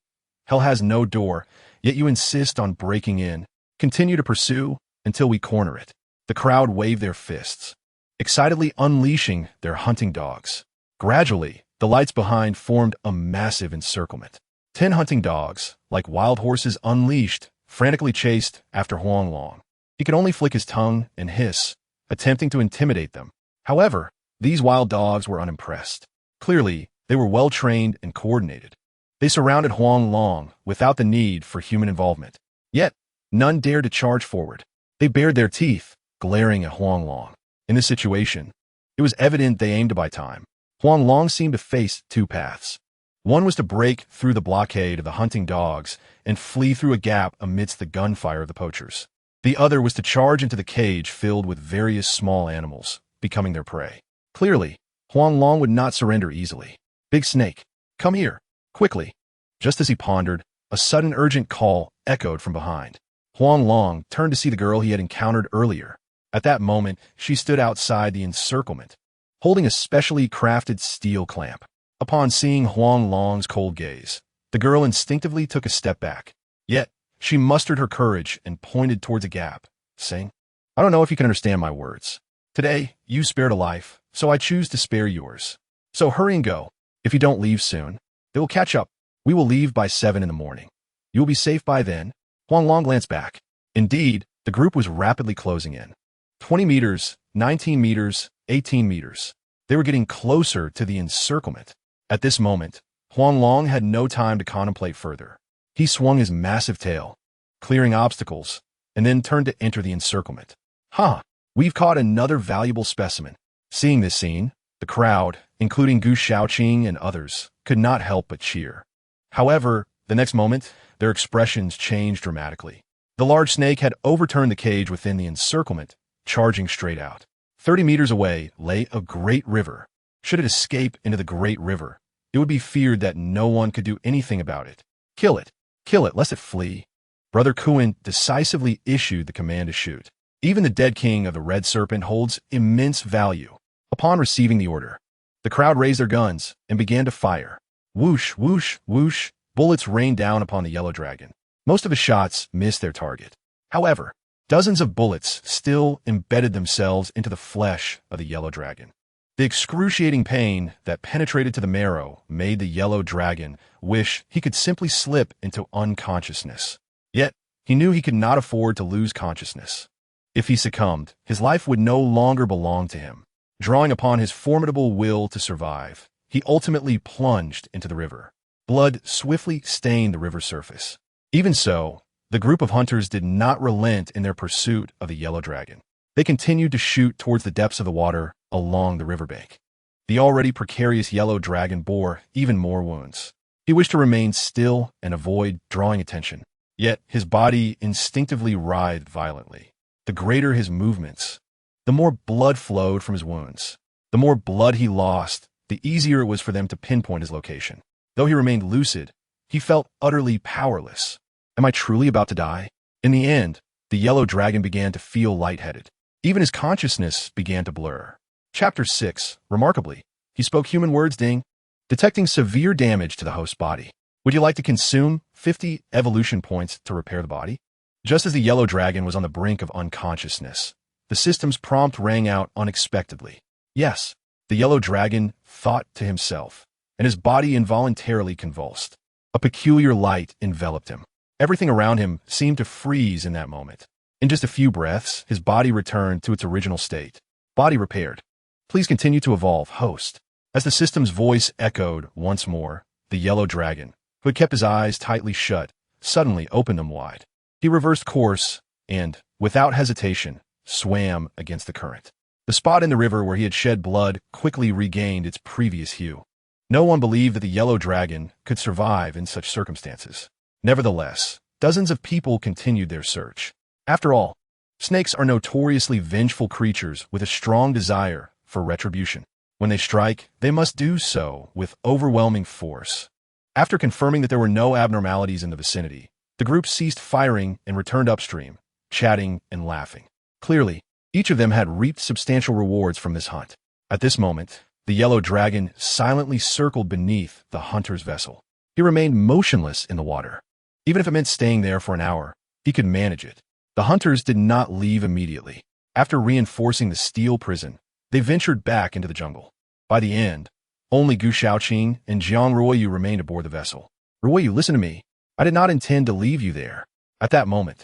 Hell has no door, yet you insist on breaking in. Continue to pursue until we corner it." The crowd waved their fists, excitedly unleashing their hunting dogs. Gradually, the lights behind formed a massive encirclement. 10 hunting dogs, like wild horses unleashed, frantically chased after Huang Long. He could only flick his tongue and hiss, attempting to intimidate them. However, these wild dogs were unimpressed. Clearly, they were well-trained and coordinated. They surrounded Huang Long without the need for human involvement. Yet, none dared to charge forward. They bared their teeth, glaring at Huang Long. In this situation, it was evident they aimed to buy time. Huang Long seemed to face two paths. One was to break through the blockade of the hunting dogs and flee through a gap amidst the gunfire of the poachers. The other was to charge into the cage filled with various small animals, becoming their prey. Clearly, Huang Long would not surrender easily. "Big Snake, come here, quickly." Just as he pondered, a sudden urgent call echoed from behind. Huang Long turned to see the girl he had encountered earlier. At that moment, she stood outside the encirclement, holding a specially crafted steel clamp. Upon seeing Huang Long's cold gaze, the girl instinctively took a step back. Yet, she mustered her courage and pointed towards a gap, saying, "I don't know if you can understand my words. Today, you spared a life, so I choose to spare yours. So hurry and go. If you don't leave soon, they will catch up. We will leave by 7 in the morning. You will be safe by then." Huang Long glanced back. Indeed, the group was rapidly closing in. 20 meters, 19 meters, 18 meters. They were getting closer to the encirclement. At this moment, Huang Long had no time to contemplate further. He swung his massive tail, clearing obstacles, and then turned to enter the encirclement. "Ha! We've caught another valuable specimen." Seeing this scene, the crowd, including Gu Shaoqing and others, could not help but cheer. However, the next moment, their expressions changed dramatically. The large snake had overturned the cage within the encirclement, charging straight out. 30 meters away lay a great river. Should it escape into the great river, it would be feared that no one could do anything about it. Kill it, lest it flee. Brother Kuin decisively issued the command to shoot. Even the dead king of the Red Serpent holds immense value. Upon receiving the order, the crowd raised their guns and began to fire. Whoosh, whoosh, whoosh, bullets rained down upon the yellow dragon. Most of the shots missed their target. However, dozens of bullets still embedded themselves into the flesh of the yellow dragon. The excruciating pain that penetrated to the marrow made the yellow dragon wish he could simply slip into unconsciousness. Yet, he knew he could not afford to lose consciousness. If he succumbed, his life would no longer belong to him. Drawing upon his formidable will to survive, he ultimately plunged into the river. Blood swiftly stained the river's surface. Even so, the group of hunters did not relent in their pursuit of the yellow dragon. They continued to shoot towards the depths of the water along the riverbank. The already precarious yellow dragon bore even more wounds. He wished to remain still and avoid drawing attention. Yet his body instinctively writhed violently. The greater his movements, the more blood flowed from his wounds. The more blood he lost, the easier it was for them to pinpoint his location. Though he remained lucid, he felt utterly powerless. Am I truly about to die? In the end, the yellow dragon began to feel lightheaded. Even his consciousness began to blur. Chapter 6. Remarkably, he spoke human words, Ding, detecting severe damage to the host's body. Would you like to consume 50 evolution points to repair the body? Just as the yellow dragon was on the brink of unconsciousness, the system's prompt rang out unexpectedly. Yes, the yellow dragon thought to himself, and his body involuntarily convulsed. A peculiar light enveloped him. Everything around him seemed to freeze in that moment. In just a few breaths, his body returned to its original state. Body repaired. Please continue to evolve, host. As the system's voice echoed once more, the yellow dragon, who had kept his eyes tightly shut, suddenly opened them wide. He reversed course and, without hesitation, swam against the current. The spot in the river where he had shed blood quickly regained its previous hue. No one believed that the yellow dragon could survive in such circumstances. Nevertheless, dozens of people continued their search. After all, snakes are notoriously vengeful creatures with a strong desire for retribution. When they strike, they must do so with overwhelming force. After confirming that there were no abnormalities in the vicinity, the group ceased firing and returned upstream, chatting and laughing. Clearly, each of them had reaped substantial rewards from this hunt. At this moment, the yellow dragon silently circled beneath the hunter's vessel. He remained motionless in the water. Even if it meant staying there for an hour, he could manage it. The hunters did not leave immediately. After reinforcing the steel prison, they ventured back into the jungle. By the end, only Gu Shaoqing and Jiang Ruoyu remained aboard the vessel. Ruoyu, listen to me. I did not intend to leave you there. At that moment,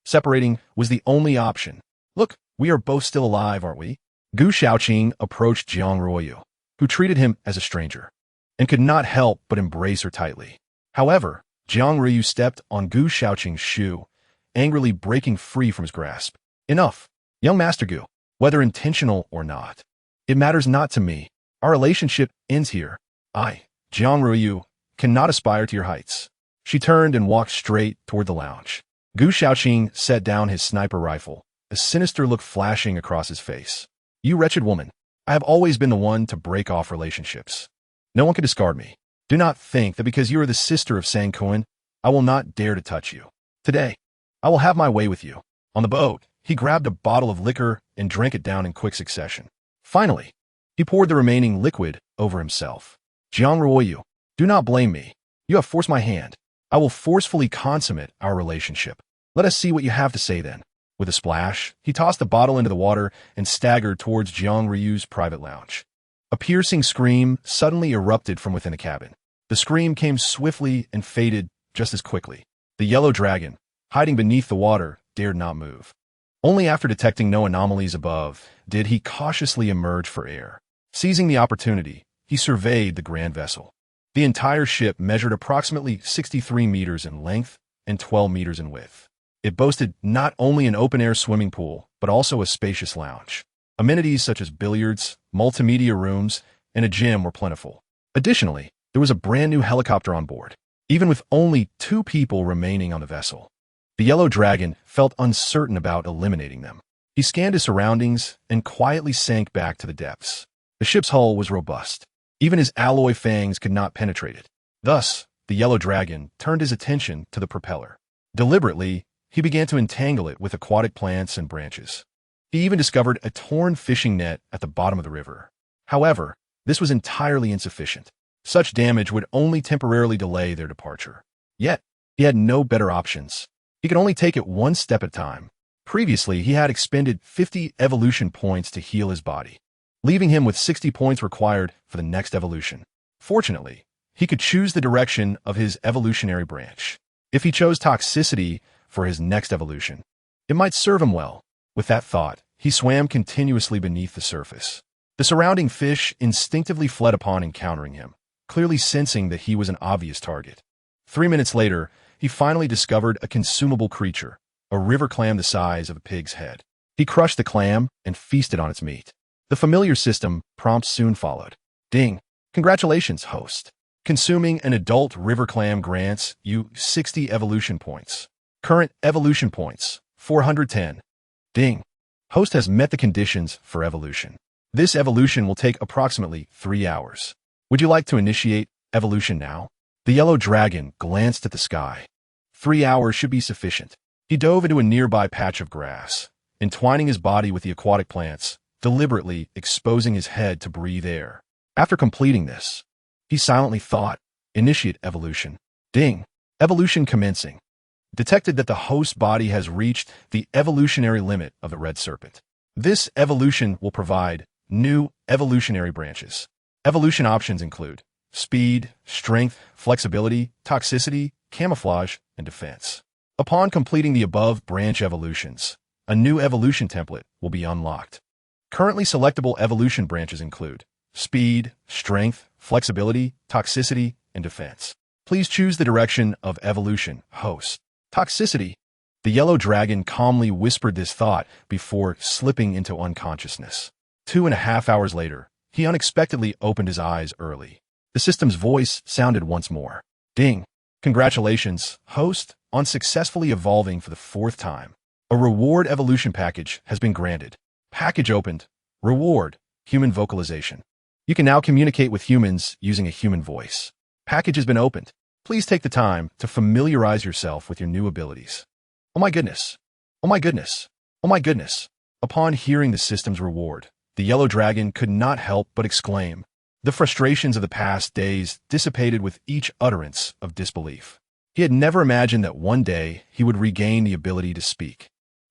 separating was the only option. Look, we are both still alive, aren't we? Gu Shaoqing approached Jiang Ruoyu, who treated him as a stranger, and could not help but embrace her tightly. However, Jiang Ruoyu stepped on Gu Shaoqing's shoe, angrily breaking free from his grasp. Enough, young Master Gu, whether intentional or not. It matters not to me. Our relationship ends here. I, Jiang Ruoyu, cannot aspire to your heights. She turned and walked straight toward the lounge. Gu Shaoqing set down his sniper rifle, a sinister look flashing across his face. You wretched woman, I have always been the one to break off relationships. No one can discard me. Do not think that because you are the sister of Sang Kuan, I will not dare to touch you. Today, I will have my way with you. On the boat, he grabbed a bottle of liquor and drank it down in quick succession. Finally, he poured the remaining liquid over himself. Jiang Ruoyu, do not blame me. You have forced my hand. I will forcefully consummate our relationship. Let us see what you have to say then. With a splash, he tossed the bottle into the water and staggered towards Jiang Ruoyu's private lounge. A piercing scream suddenly erupted from within the cabin. The scream came swiftly and faded just as quickly. The yellow dragon, hiding beneath the water, dared not move. Only after detecting no anomalies above did he cautiously emerge for air. Seizing the opportunity, he surveyed the grand vessel. The entire ship measured approximately 63 meters in length and 12 meters in width. It boasted not only an open-air swimming pool, but also a spacious lounge. Amenities such as billiards, multimedia rooms, and a gym were plentiful. Additionally, there was a brand-new helicopter on board, even with only 2 people remaining on the vessel. The yellow dragon felt uncertain about eliminating them. He scanned his surroundings and quietly sank back to the depths. The ship's hull was robust. Even his alloy fangs could not penetrate it. Thus, the yellow dragon turned his attention to the propeller. Deliberately, he began to entangle it with aquatic plants and branches. He even discovered a torn fishing net at the bottom of the river. However, this was entirely insufficient. Such damage would only temporarily delay their departure. Yet, he had no better options. He could only take it one step at a time. Previously, he had expended 50 evolution points to heal his body, leaving him with 60 points required for the next evolution. Fortunately, he could choose the direction of his evolutionary branch. If he chose toxicity for his next evolution, it might serve him well. With that thought, he swam continuously beneath the surface. The surrounding fish instinctively fled upon encountering him, clearly sensing that he was an obvious target. 3 minutes later, he finally discovered a consumable creature, a river clam the size of a pig's head. He crushed the clam and feasted on its meat. The familiar system prompts soon followed. Ding! Congratulations, host. Consuming an adult river clam grants you 60 evolution points. Current evolution points, 410. Ding! Host has met the conditions for evolution. This evolution will take approximately 3 hours. Would you like to initiate evolution now? The yellow dragon glanced at the sky. 3 hours should be sufficient. He dove into a nearby patch of grass, entwining his body with the aquatic plants, deliberately exposing his head to breathe air. After completing this, he silently thought, initiate evolution. Ding! Evolution commencing. Detected that the host body has reached the evolutionary limit of the red serpent. This evolution will provide new evolutionary branches. Evolution options include speed, strength, flexibility, toxicity, camouflage, and defense. Upon completing the above branch evolutions, a new evolution template will be unlocked. Currently selectable evolution branches include speed, strength, flexibility, toxicity, and defense. Please choose the direction of evolution, host. Toxicity. The yellow dragon calmly whispered this thought before slipping into unconsciousness. 2.5 hours later, he unexpectedly opened his eyes early. The system's voice sounded once more. Ding! Congratulations, host, on successfully evolving for the 4th time. A reward evolution package has been granted. Package opened. Reward, human vocalization. You can now communicate with humans using a human voice. Package has been opened. Please take the time to familiarize yourself with your new abilities. Oh my goodness. Oh my goodness. Oh my goodness. Upon hearing the system's reward, the yellow dragon could not help but exclaim. The frustrations of the past days dissipated with each utterance of disbelief. He had never imagined that one day he would regain the ability to speak.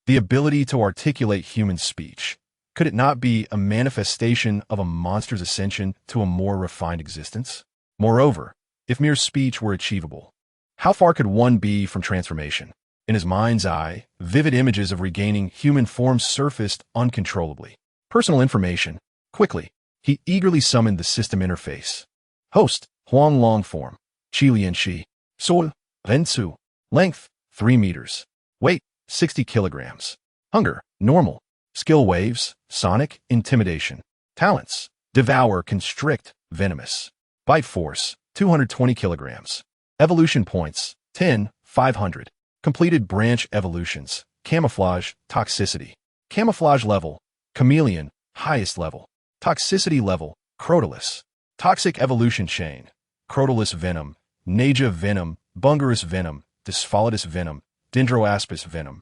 The ability to articulate human speech. Could it not be a manifestation of a monster's ascension to a more refined existence? Moreover, if mere speech were achievable, how far could one be from transformation? In his mind's eye, vivid images of regaining human form surfaced uncontrollably. Personal information. Quickly, he eagerly summoned the system interface. Host, Huang Long form. Qilianxi. Soul, Rensu. Length, 3 meters. Weight, 60 kilograms. Hunger, normal. Skill waves, sonic, intimidation. Talents, devour, constrict, venomous. Bite force, 220 kilograms. Evolution points, 10, 500. Completed branch evolutions, camouflage, toxicity. Camouflage level, chameleon, highest level. Toxicity level, crotalus. Toxic evolution chain, crotalus venom, naja venom, bungarus venom, dyspholetus venom, dendroaspis venom,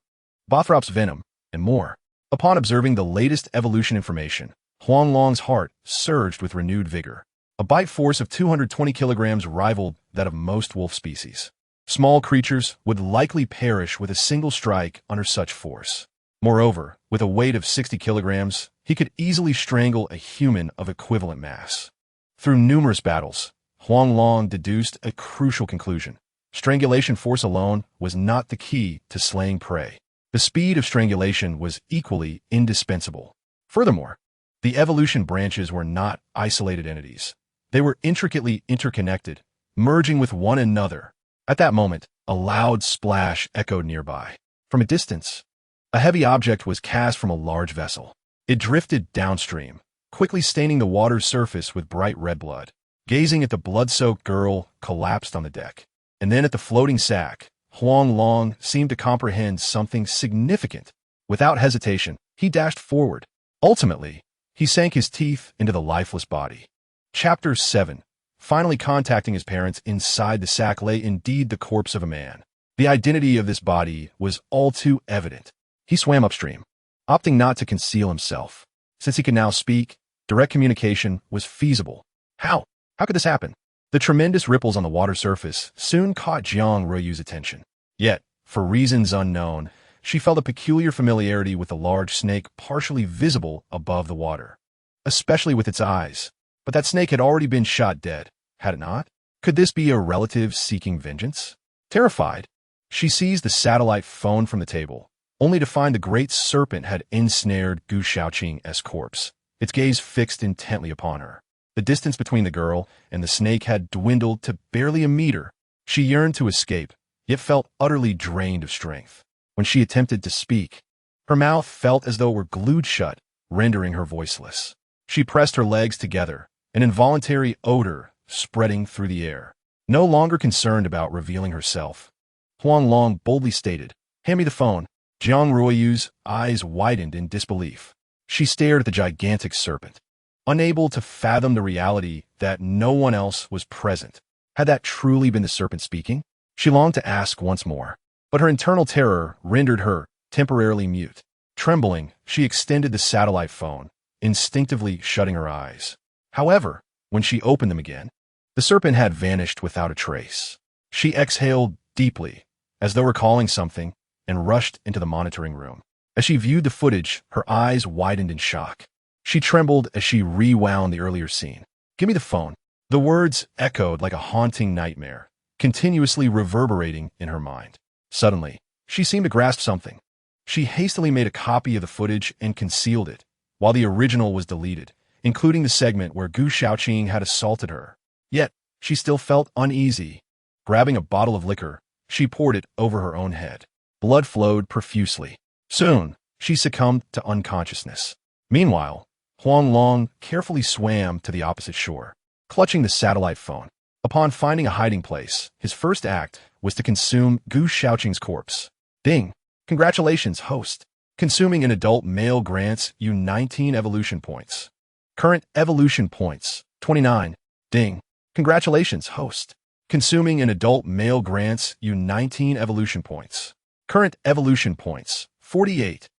bothrops venom, and more. Upon observing the latest evolution information, Huang Long's heart surged with renewed vigor. A bite force of 220 kilograms rivaled that of most wolf species. Small creatures would likely perish with a single strike under such force. Moreover, with a weight of 60 kilograms, he could easily strangle a human of equivalent mass. Through numerous battles, Huang Long deduced a crucial conclusion. Strangulation force alone was not the key to slaying prey. The speed of strangulation was equally indispensable. Furthermore, the evolution branches were not isolated entities. They were intricately interconnected, merging with one another. At that moment, a loud splash echoed nearby. From a distance, a heavy object was cast from a large vessel. It drifted downstream, quickly staining the water's surface with bright red blood. Gazing at the blood-soaked girl collapsed on the deck, and then at the floating sack, Huang Long seemed to comprehend something significant. Without hesitation, he dashed forward. Ultimately, he sank his teeth into the lifeless body. Chapter 7. Finally contacting his parents, inside the sack lay indeed the corpse of a man. The identity of this body was all too evident. He swam upstream, opting not to conceal himself. Since he could now speak, direct communication was feasible. How? How could this happen? The tremendous ripples on the water surface soon caught Jiang Ruoyu's attention. Yet, for reasons unknown, she felt a peculiar familiarity with the large snake partially visible above the water, especially with its eyes. But that snake had already been shot dead, had it not? Could this be a relative seeking vengeance? Terrified, she seized the satellite phone from the table, only to find the great serpent had ensnared Gu Shaoqing's corpse, its gaze fixed intently upon her. The distance between the girl and the snake had dwindled to barely a meter. She yearned to escape, yet felt utterly drained of strength. When she attempted to speak, her mouth felt as though it were glued shut, rendering her voiceless. She pressed her legs together, an involuntary odor spreading through the air. No longer concerned about revealing herself, Huang Long boldly stated, "Hand me the phone." Jiang Ruoyu's eyes widened in disbelief. She stared at the gigantic serpent, unable to fathom the reality that no one else was present. Had that truly been the serpent speaking? She longed to ask once more, but her internal terror rendered her temporarily mute. Trembling, she extended the satellite phone, instinctively shutting her eyes. However, when she opened them again, the serpent had vanished without a trace. She exhaled deeply, as though recalling something, and rushed into the monitoring room. As she viewed the footage, her eyes widened in shock. She trembled as she rewound the earlier scene. "Give me the phone." The words echoed like a haunting nightmare, continuously reverberating in her mind. Suddenly, she seemed to grasp something. She hastily made a copy of the footage and concealed it, while the original was deleted, including the segment where Gu Shaoqing had assaulted her. Yet, she still felt uneasy. Grabbing a bottle of liquor, she poured it over her own head. Blood flowed profusely. Soon, she succumbed to unconsciousness. Meanwhile, Huang Long carefully swam to the opposite shore, clutching the satellite phone. Upon finding a hiding place, his first act was to consume Gu Shaoqing's corpse. Ding! Congratulations, host. Consuming an adult male grants you 19 evolution points. Current evolution points, 29. Ding! Congratulations, host. Consuming an adult male grants you 19 evolution points. Current evolution points, 48.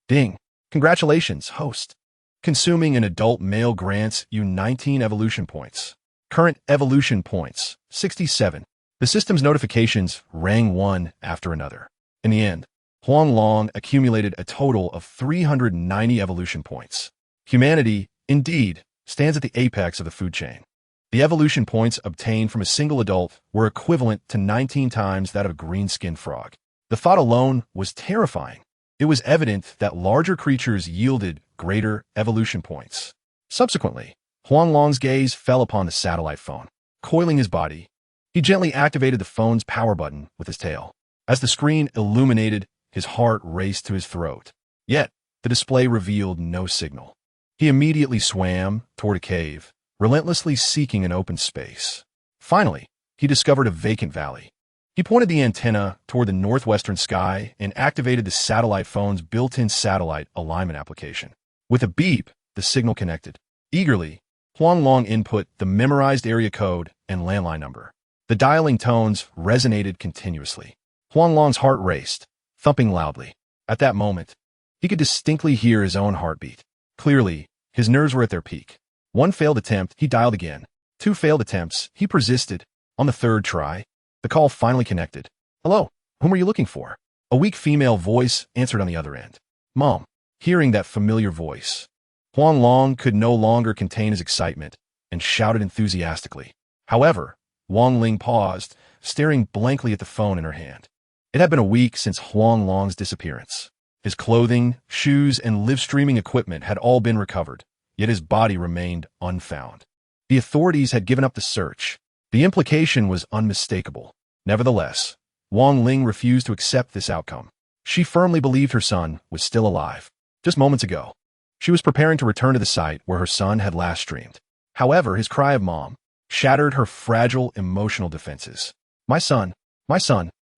Ding! Congratulations, host. Consuming an adult male grants you 19 evolution points. Current evolution points, 67. The system's notifications rang one after another. In the end, Huang Long accumulated a total of 390 evolution points. Humanity, indeed, stands at the apex of the food chain. The evolution points obtained from a single adult were equivalent to 19 times that of a green-skinned frog. The thought alone was terrifying. It was evident that larger creatures yielded greater evolution points. Subsequently, Huang Long's gaze fell upon the satellite phone. Coiling his body, he gently activated the phone's power button with his tail. As the screen illuminated, his heart raced to his throat. Yet, the display revealed no signal. He immediately swam toward a cave, relentlessly seeking an open space. Finally, he discovered a vacant valley. He pointed the antenna toward the northwestern sky and activated the satellite phone's built-in satellite alignment application. With a beep, the signal connected. Eagerly, Huang Long input the memorized area code and landline number. The dialing tones resonated continuously. Huang Long's heart raced, thumping loudly. At that moment, he could distinctly hear his own heartbeat. Clearly, his nerves were at their peak. One failed attempt, he dialed again. Two failed attempts, he persisted. On the third try, the call finally connected. "Hello, whom are you looking for?" A weak female voice answered on the other end. "Mom." Hearing that familiar voice, Huang Long could no longer contain his excitement and shouted enthusiastically. However, Wang Ling paused, staring blankly at the phone in her hand. It had been a week since Huang Long's disappearance. His clothing, shoes, and live-streaming equipment had all been recovered, yet his body remained unfound. The authorities had given up the search. The implication was unmistakable. Nevertheless, Wang Ling refused to accept this outcome. She firmly believed her son was still alive. Just moments ago, she was preparing to return to the site where her son had last streamed. However, his cry of "Mom" shattered her fragile emotional defenses. My son,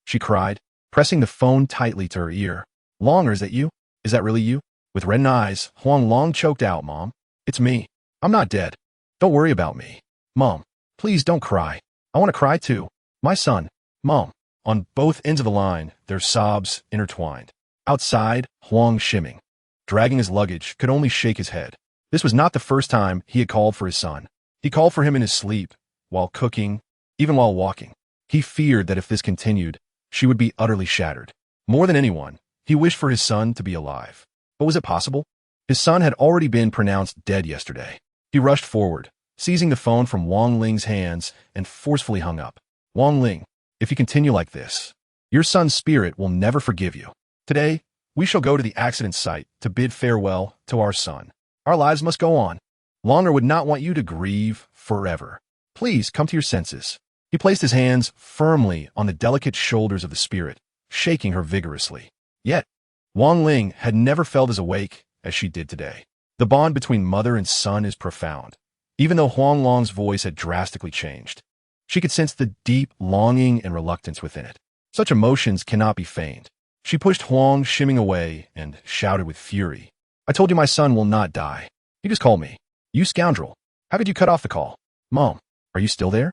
she cried, pressing the phone tightly to her ear. "Long, is that you? Is that really you?" With reddened eyes, Huang Long choked out, "Mom, it's me. I'm not dead." Don't worry about me. Mom, please don't cry. I want to cry too. My son. Mom. On both ends of the line, their sobs intertwined. Outside, Huang Shiming, dragging his luggage, could only shake his head. This was not the first time he had called for his son. He called for him in his sleep, while cooking, even while walking. He feared that if this continued, she would be utterly shattered. More than anyone, he wished for his son to be alive. But was it possible? His son had already been pronounced dead yesterday. He rushed forward, seizing the phone from Wang Ling's hands and forcefully hung up. Wang Ling, if you continue like this, your son's spirit will never forgive you. Today, we shall go to the accident site to bid farewell to our son. Our lives must go on. Longer would not want you to grieve forever. Please come to your senses. He placed his hands firmly on the delicate shoulders of the spirit, shaking her vigorously. Yet, Wang Ling had never felt as awake as she did today. The bond between mother and son is profound. Even though Huang Long's voice had drastically changed, she could sense the deep longing and reluctance within it. Such emotions cannot be feigned. She pushed Huang Shiming away and shouted with fury. I told you my son will not die. You just called me. You scoundrel. How could you cut off the call? Mom, are you still there?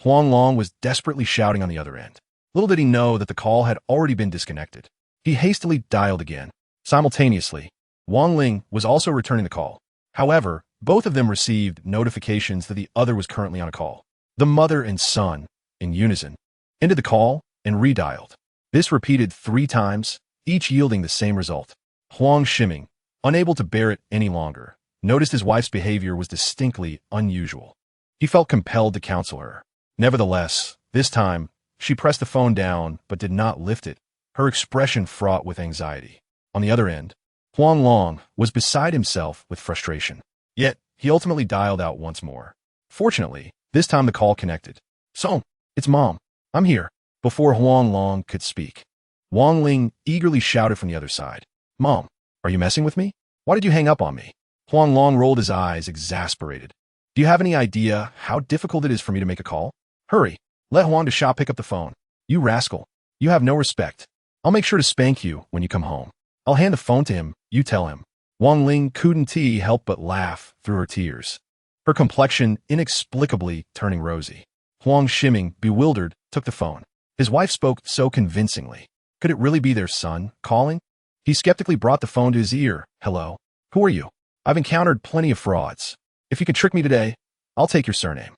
Huang Long was desperately shouting on the other end. Little did he know that the call had already been disconnected. He hastily dialed again. Simultaneously, Wang Ling was also returning the call. However, both of them received notifications that the other was currently on a call. The mother and son, in unison, ended the call and redialed. This repeated 3 times, each yielding the same result. Huang Shiming, unable to bear it any longer, noticed his wife's behavior was distinctly unusual. He felt compelled to counsel her. Nevertheless, this time, she pressed the phone down but did not lift it, her expression fraught with anxiety. On the other end, Huang Long was beside himself with frustration. Yet, he ultimately dialed out once more. Fortunately, this time the call connected. So, it's Mom. I'm here. Before Huang Long could speak, Wang Ling eagerly shouted from the other side. Mom, are you messing with me? Why did you hang up on me? Huang Long rolled his eyes, exasperated. Do you have any idea how difficult it is for me to make a call? Hurry, let Huang Desha pick up the phone. You rascal. You have no respect. I'll make sure to spank you when you come home. I'll hand the phone to him, you tell him. Wang Ling couldn't help but laugh through her tears, her complexion inexplicably turning rosy. Huang Shiming, bewildered, took the phone. His wife spoke so convincingly. Could it really be their son calling? He skeptically brought the phone to his ear. Hello? Who are you? I've encountered plenty of frauds. If you can trick me today, I'll take your surname.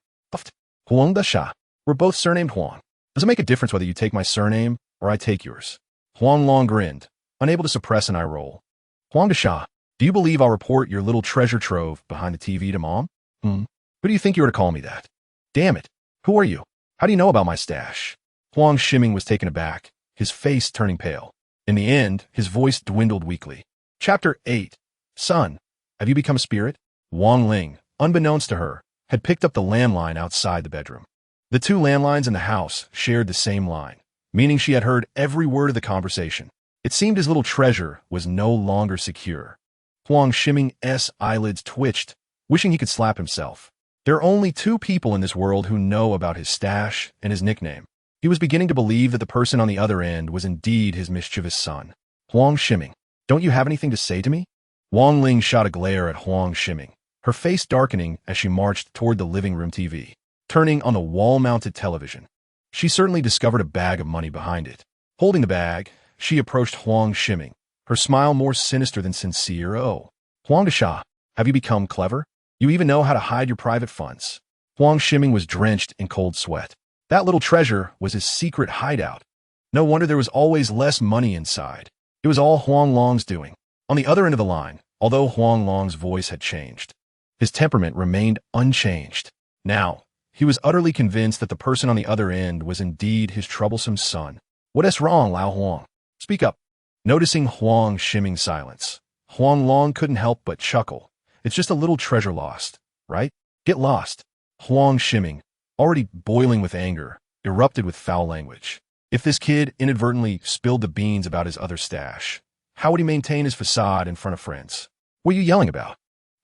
Huang Desha. We're both surnamed Huang. Does it make a difference whether you take my surname or I take yours? Huang Long grinned, unable to suppress an eye roll. Huang Desha, do you believe I'll report your little treasure trove behind the TV to Mom? Who do you think you were to call me that? Damn it. Who are you? How do you know about my stash? Huang Shiming was taken aback, his face turning pale. In the end, his voice dwindled weakly. Chapter 8. Son, have you become a spirit? Wang Ling, unbeknownst to her, had picked up the landline outside the bedroom. The 2 landlines in the house shared the same line, meaning she had heard every word of the conversation. It seemed his little treasure was no longer secure. Huang Shiming's eyelids twitched, wishing he could slap himself. There are only 2 people in this world who know about his stash and his nickname. He was beginning to believe that the person on the other end was indeed his mischievous son. Huang Shiming, don't you have anything to say to me? Wang Ling shot a glare at Huang Shiming, her face darkening as she marched toward the living room TV, turning on the wall-mounted television. She certainly discovered a bag of money behind it. Holding the bag, she approached Huang Shiming, her smile more sinister than sincere. Oh, Huang Desha, have you become clever? You even know how to hide your private funds. Huang Shiming was drenched in cold sweat. That little treasure was his secret hideout. No wonder there was always less money inside. It was all Huang Long's doing. On the other end of the line, although Huang Long's voice had changed, his temperament remained unchanged. Now, he was utterly convinced that the person on the other end was indeed his troublesome son. What is wrong, Lao Huang? Speak up. Noticing Huang Shiming's silence, Huang Long couldn't help but chuckle. It's just a little treasure lost, right? Get lost. Huang Shiming, already boiling with anger, erupted with foul language. If this kid inadvertently spilled the beans about his other stash, how would he maintain his facade in front of friends? What are you yelling about?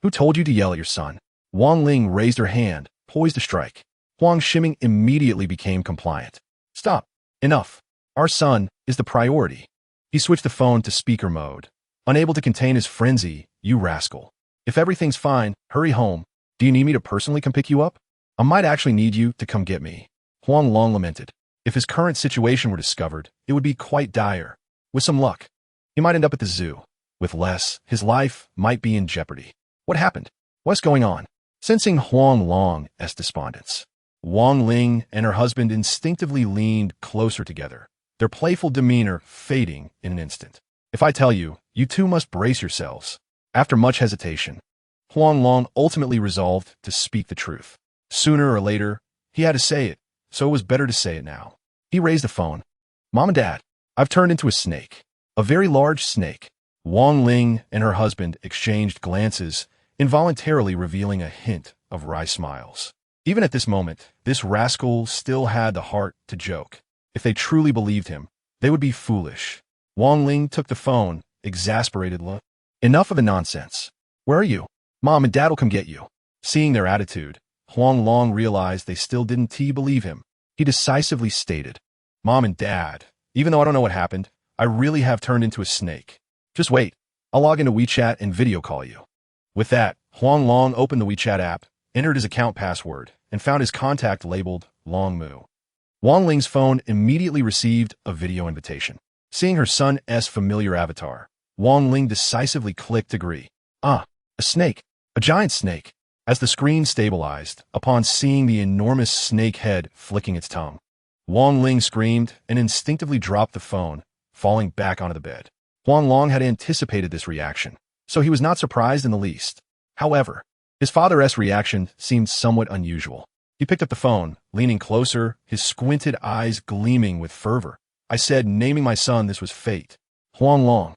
Who told you to yell at your son? Wang Ling raised her hand, poised to strike. Huang Shiming immediately became compliant. Stop. Enough. Our son is the priority. He switched the phone to speaker mode, unable to contain his frenzy. You rascal. If everything's fine, hurry home. Do you need me to personally come pick you up? I might actually need you to come get me. Huang Long lamented. If his current situation were discovered, it would be quite dire. With some luck, he might end up at the zoo. With less, his life might be in jeopardy. What happened? What's going on? Sensing Huang Long's despondence, Wang Ling and her husband instinctively leaned closer together, their playful demeanor fading in an instant. If I tell you, you two must brace yourselves. After much hesitation, Huang Long ultimately resolved to speak the truth. Sooner or later, he had to say it, so it was better to say it now. He raised the phone. Mom and Dad, I've turned into a snake. A very large snake. Wang Ling and her husband exchanged glances, involuntarily revealing a hint of wry smiles. Even at this moment, this rascal still had the heart to joke. If they truly believed him, they would be foolish. Wang Ling took the phone, exasperated look. Enough of the nonsense. Where are you? Mom and Dad will come get you. Seeing their attitude, Huang Long realized they still didn't believe him. He decisively stated, Mom and Dad, even though I don't know what happened, I really have turned into a snake. Just wait. I'll log into WeChat and video call you. With that, Huang Long opened the WeChat app, entered his account password, and found his contact labeled Long Mu. Wang Ling's phone immediately received a video invitation. Seeing her son's familiar avatar, Wang Ling decisively clicked agree. A snake. A giant snake. As the screen stabilized, upon seeing the enormous snake head flicking its tongue, Wang Ling screamed and instinctively dropped the phone, falling back onto the bed. Huang Long had anticipated this reaction, so he was not surprised in the least. However, his father's reaction seemed somewhat unusual. He picked up the phone, leaning closer, his squinted eyes gleaming with fervor. I said, naming my son, this was fate. Huang Long.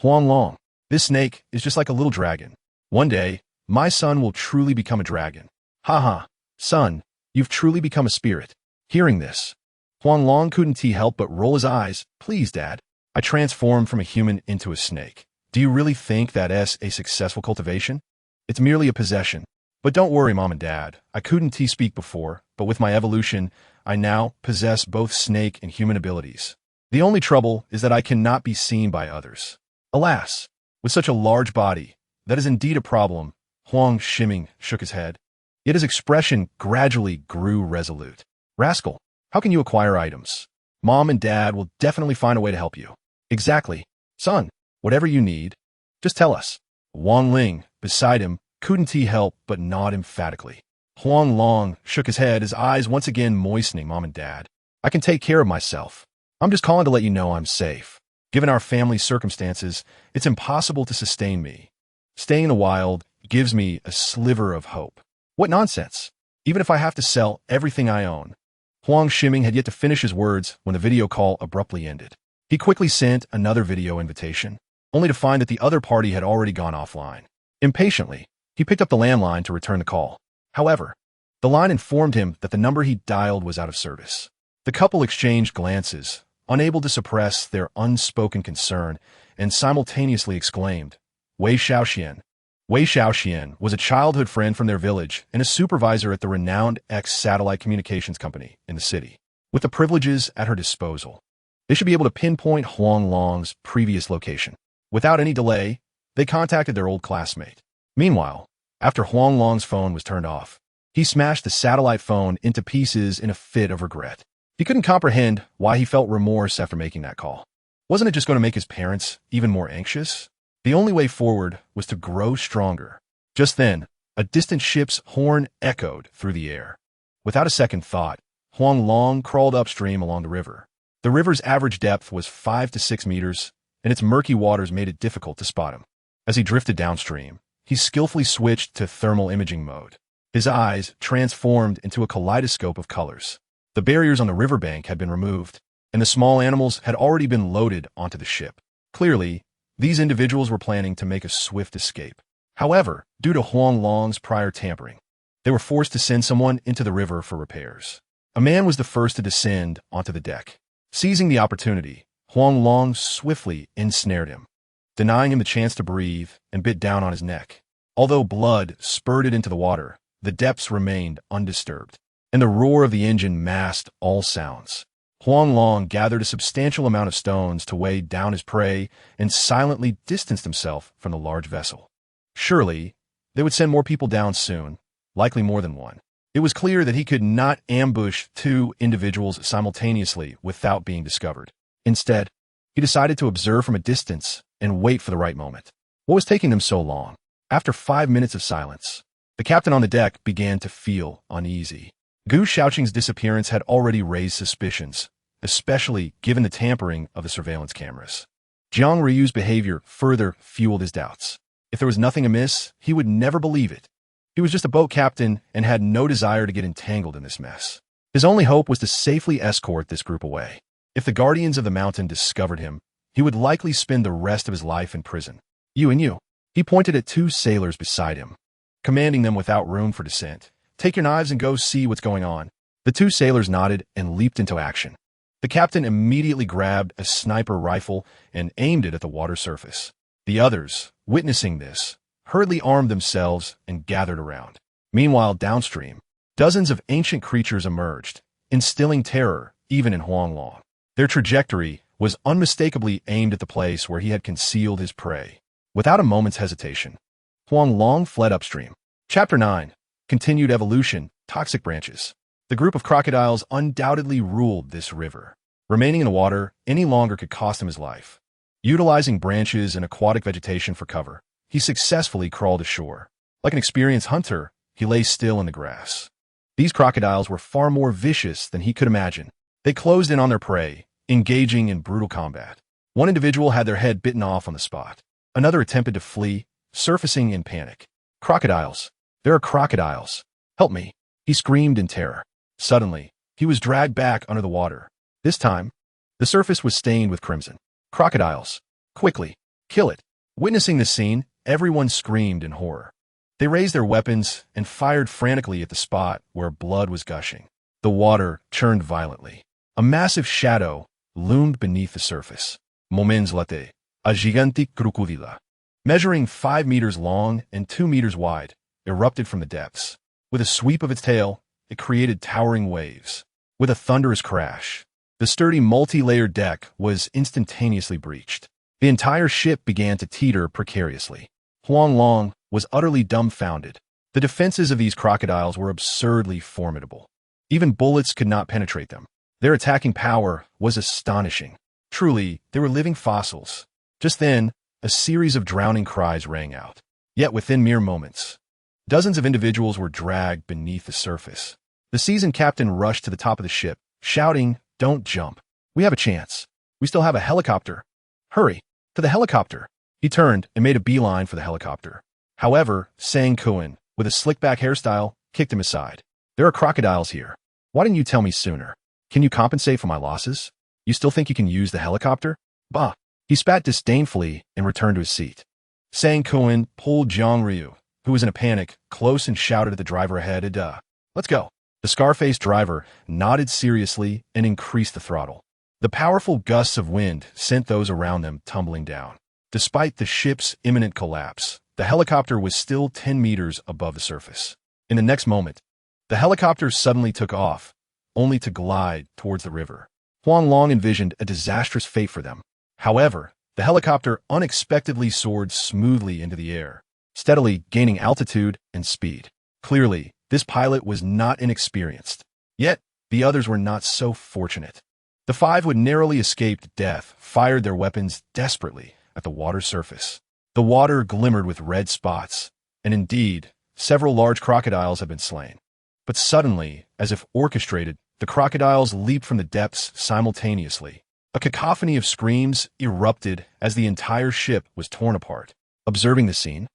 Huang Long. This snake is just like a little dragon. One day, my son will truly become a dragon. Ha ha. Son, you've truly become a spirit. Hearing this, Huang Long couldn't help but roll his eyes. Please, Dad. I transformed from a human into a snake. Do you really think that's a successful cultivation? It's merely a possession. But don't worry, Mom and Dad. I couldn't speak before, but with my evolution, I now possess both snake and human abilities. The only trouble is that I cannot be seen by others. Alas, with such a large body, that is indeed a problem. Huang Shiming shook his head. Yet his expression gradually grew resolute. Rascal, how can you acquire items? Mom and Dad will definitely find a way to help you. Exactly. Son, whatever you need, just tell us. Wang Ling, beside him, couldn't help but nod emphatically. Huang Long shook his head, his eyes once again moistening. Mom and Dad, I can take care of myself. I'm just calling to let you know I'm safe. Given our family's circumstances, it's impossible to sustain me. Staying in the wild gives me a sliver of hope. What nonsense! Even if I have to sell everything I own. Huang Shiming had yet to finish his words when the video call abruptly ended. He quickly sent another video invitation, only to find that the other party had already gone offline. Impatiently, he picked up the landline to return the call. However, the line informed him that the number he dialed was out of service. The couple exchanged glances, unable to suppress their unspoken concern, and simultaneously exclaimed, Wei Xiaoxian. Wei Xiaoxian was a childhood friend from their village and a supervisor at the renowned satellite communications company in the city. With the privileges at her disposal, they should be able to pinpoint Huang Long's previous location. Without any delay, they contacted their old classmate. Meanwhile, after Huang Long's phone was turned off, he smashed the satellite phone into pieces in a fit of regret. He couldn't comprehend why he felt remorse after making that call. Wasn't it just going to make his parents even more anxious? The only way forward was to grow stronger. Just then, a distant ship's horn echoed through the air. Without a second thought, Huang Long crawled upstream along the river. The river's average depth was 5 to 6 meters, and its murky waters made it difficult to spot him. As he drifted downstream, he skillfully switched to thermal imaging mode. His eyes transformed into a kaleidoscope of colors. The barriers on the riverbank had been removed, and the small animals had already been loaded onto the ship. Clearly, these individuals were planning to make a swift escape. However, due to Huang Long's prior tampering, they were forced to send someone into the river for repairs. A man was the first to descend onto the deck. Seizing the opportunity, Huang Long swiftly ensnared him, denying him the chance to breathe, and bit down on his neck. Although blood spurted into the water, the depths remained undisturbed, and the roar of the engine masked all sounds. Huang Long gathered a substantial amount of stones to weigh down his prey and silently distanced himself from the large vessel. Surely, they would send more people down soon. likely more than one. It was clear that he could not ambush two individuals simultaneously without being discovered. Instead, he decided to observe from a distance and wait for the right moment. What was taking them so long? After 5 minutes of silence, the captain on the deck began to feel uneasy. Gu Shaoqing's disappearance had already raised suspicions, especially given the tampering of the surveillance cameras. Jiang Ryu's behavior further fueled his doubts. If there was nothing amiss, he would never believe it. He was just a boat captain and had no desire to get entangled in this mess. His only hope was to safely escort this group away. If the guardians of the mountain discovered him, he would likely spend the rest of his life in prison. You and you. He pointed at two sailors beside him, commanding them without room for dissent. Take your knives and go see what's going on. The two sailors nodded and leaped into action. The captain immediately grabbed a sniper rifle and aimed it at the water surface. The others, witnessing this, hurriedly armed themselves and gathered around. Meanwhile, downstream, dozens of ancient creatures emerged, instilling terror even in Huang Long. Their trajectory was unmistakably aimed at the place where he had concealed his prey. Without a moment's hesitation, Huang Long fled upstream. Chapter 9. Continued Evolution, Toxic Branches. The group of crocodiles undoubtedly ruled this river. Remaining in the water any longer could cost him his life. Utilizing branches and aquatic vegetation for cover, he successfully crawled ashore. Like an experienced hunter, he lay still in the grass. These crocodiles were far more vicious than he could imagine. They closed in on their prey, engaging in brutal combat. One individual had their head bitten off on the spot. Another attempted to flee, surfacing in panic. Crocodiles! There are crocodiles! Help me! He screamed in terror. Suddenly, he was dragged back under the water. This time, the surface was stained with crimson. Crocodiles! Quickly! Kill it! Witnessing this scene, everyone screamed in horror. They raised their weapons and fired frantically at the spot where blood was gushing. The water churned violently. A massive shadow loomed beneath the surface. Moments latte, a gigantic crocodile, measuring 5 meters long and 2 meters wide, erupted from the depths. With a sweep of its tail, it created towering waves. With a thunderous crash, the sturdy multi-layered deck was instantaneously breached. The entire ship began to teeter precariously. Huang Long was utterly dumbfounded. The defenses of these crocodiles were absurdly formidable. Even bullets could not penetrate them. Their attacking power was astonishing. Truly, they were living fossils. Just then, a series of drowning cries rang out. Yet within mere moments, dozens of individuals were dragged beneath the surface. The seasoned captain rushed to the top of the ship, shouting, "Don't jump. We have a chance. We still have a helicopter. Hurry, to the helicopter." He turned and made a beeline for the helicopter. However, Sang Kuan, with a slick-back hairstyle, kicked him aside. "There are crocodiles here. Why didn't you tell me sooner? Can you compensate for my losses? You still think you can use the helicopter?" Bah! He spat disdainfully and returned to his seat. Sang Kuan pulled Jiang Ryu, who was in a panic, close and shouted at the driver ahead, "Let's go." The scar-faced driver nodded seriously and increased the throttle. The powerful gusts of wind sent those around them tumbling down. Despite the ship's imminent collapse, the helicopter was still 10 meters above the surface. In the next moment, the helicopter suddenly took off, only to glide towards the river. Huang Long envisioned a disastrous fate for them. However, the helicopter unexpectedly soared smoothly into the air, steadily gaining altitude and speed. Clearly, this pilot was not inexperienced. Yet, the others were not so fortunate. The 5 who had narrowly escaped death fired their weapons desperately at the water's surface. The water glimmered with red spots, and indeed, several large crocodiles had been slain. But suddenly, as if orchestrated, the crocodiles leaped from the depths simultaneously. A cacophony of screams erupted as the entire ship was torn apart. Observing the scene,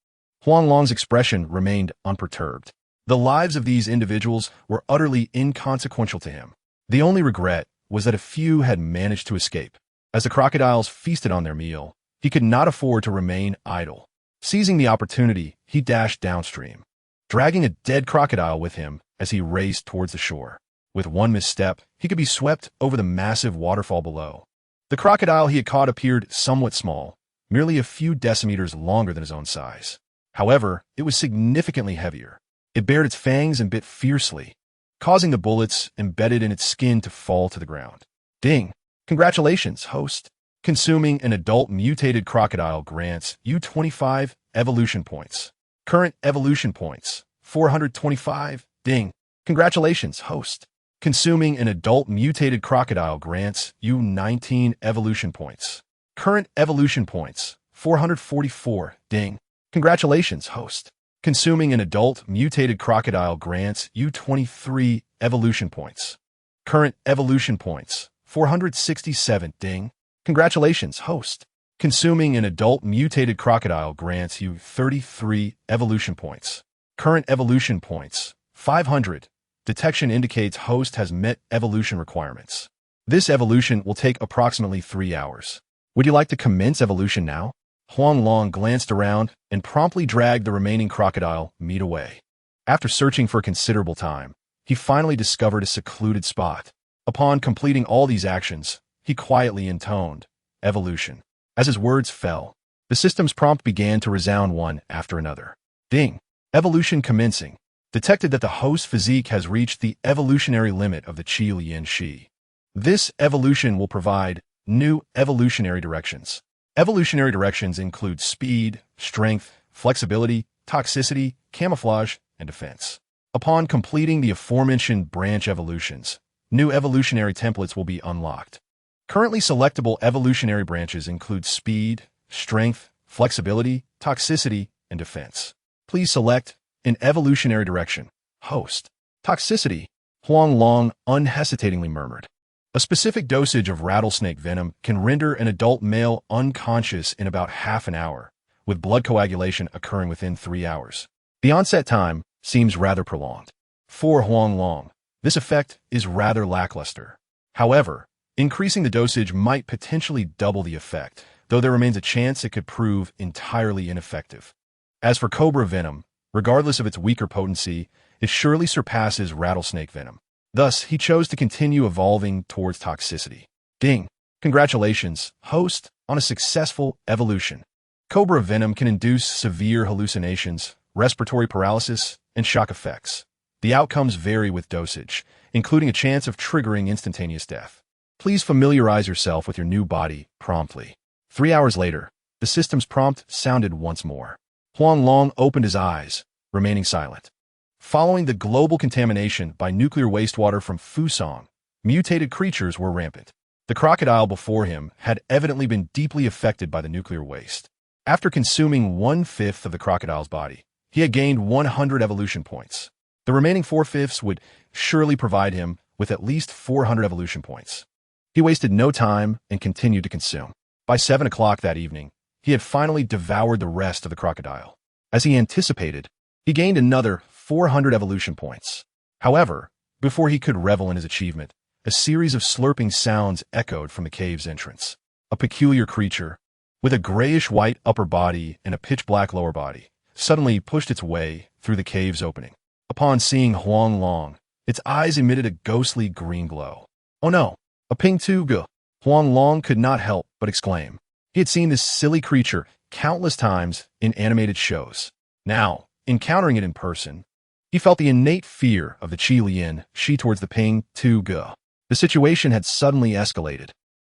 Huang Long's expression remained unperturbed. The lives of these individuals were utterly inconsequential to him. The only regret was that a few had managed to escape. As the crocodiles feasted on their meal, he could not afford to remain idle. Seizing the opportunity, he dashed downstream, dragging a dead crocodile with him as he raced towards the shore. With one misstep, he could be swept over the massive waterfall below. The crocodile he had caught appeared somewhat small, merely a few decimeters longer than his own size. However, it was significantly heavier. It bared its fangs and bit fiercely, causing the bullets embedded in its skin to fall to the ground. Ding! Congratulations, host. Consuming an adult mutated crocodile grants you 25 evolution points. Current evolution points, 425. Ding. Congratulations, host. Consuming an adult mutated crocodile grants you 19 evolution points. Current evolution points, 444. Ding. Congratulations, host. Consuming an adult mutated crocodile grants you 23 evolution points. Current evolution points, 467. Ding. Congratulations, host. Consuming an adult mutated crocodile grants you 33 evolution points. Current evolution points, 500. Detection indicates host has met evolution requirements. This evolution will take approximately 3 hours. Would you like to commence evolution now? Huang Long glanced around and promptly dragged the remaining crocodile meat away. After searching for considerable time, he finally discovered a secluded spot. Upon completing all these actions, he quietly intoned, "Evolution." As his words fell, the system's prompt began to resound one after another. Ding. Evolution commencing. Detected that the host's physique has reached the evolutionary limit of the Qi Lian Shi. This evolution will provide new evolutionary directions. Evolutionary directions include speed, strength, flexibility, toxicity, camouflage, and defense. Upon completing the aforementioned branch evolutions, new evolutionary templates will be unlocked. Currently selectable evolutionary branches include speed, strength, flexibility, toxicity, and defense. Please select an evolutionary direction. Host. Toxicity. Huang Long unhesitatingly murmured. A specific dosage of rattlesnake venom can render an adult male unconscious in about half an hour, with blood coagulation occurring within 3 hours. The onset time seems rather prolonged. For Huang Long, this effect is rather lackluster. However, increasing the dosage might potentially double the effect, though there remains a chance it could prove entirely ineffective. As for cobra venom, regardless of its weaker potency, it surely surpasses rattlesnake venom. Thus, he chose to continue evolving towards toxicity. Ding. Congratulations, host, on a successful evolution. Cobra venom can induce severe hallucinations, respiratory paralysis, and shock effects. The outcomes vary with dosage, including a chance of triggering instantaneous death. Please familiarize yourself with your new body promptly. 3 hours later, the system's prompt sounded once more. Huang Long opened his eyes, remaining silent. Following the global contamination by nuclear wastewater from Fusang, mutated creatures were rampant. The crocodile before him had evidently been deeply affected by the nuclear waste. After consuming 1/5 of the crocodile's body, he had gained 100 evolution points. The remaining 4/5 would surely provide him with at least 400 evolution points. He wasted no time and continued to consume. By 7 o'clock that evening, he had finally devoured the rest of the crocodile. As he anticipated, he gained another 400 evolution points. However, before he could revel in his achievement, a series of slurping sounds echoed from the cave's entrance. A peculiar creature, with a grayish-white upper body and a pitch-black lower body, suddenly pushed its way through the cave's opening. Upon seeing Huang Long, its eyes emitted a ghostly green glow. "Oh no, a ping-tu-gu!" Huang Long could not help but exclaim. He had seen this silly creature countless times in animated shows. Now, encountering it in person, he felt the innate fear of the Qi Lian Shi towards the ping-tu-gu. The situation had suddenly escalated.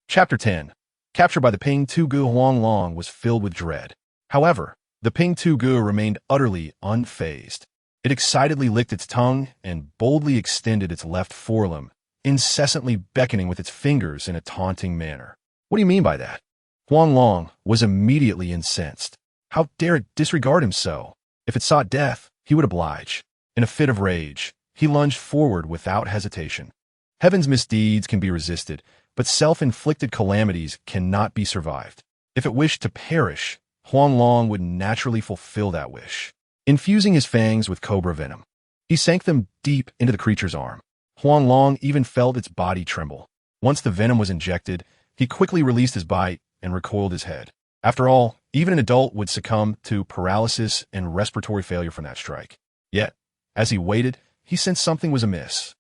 Chapter 10. Captured by the ping-tu-gu, Huang Long was filled with dread. However, the ping-tu-gu remained utterly unfazed. It excitedly licked its tongue and boldly extended its left forelimb, incessantly beckoning with its fingers in a taunting manner. "What do you mean by that?" Huang Long was immediately incensed. How dare it disregard him so? If it sought death, he would oblige. In a fit of rage, he lunged forward without hesitation. Heaven's misdeeds can be resisted, but self-inflicted calamities cannot be survived. If it wished to perish, Huang Long would naturally fulfill that wish. Infusing his fangs with cobra venom, he sank them deep into the creature's arm. Huang Long even felt its body tremble. Once the venom was injected, he quickly released his bite and recoiled his head. After all, even an adult would succumb to paralysis and respiratory failure from that strike. Yet, as he waited, he sensed something was amiss.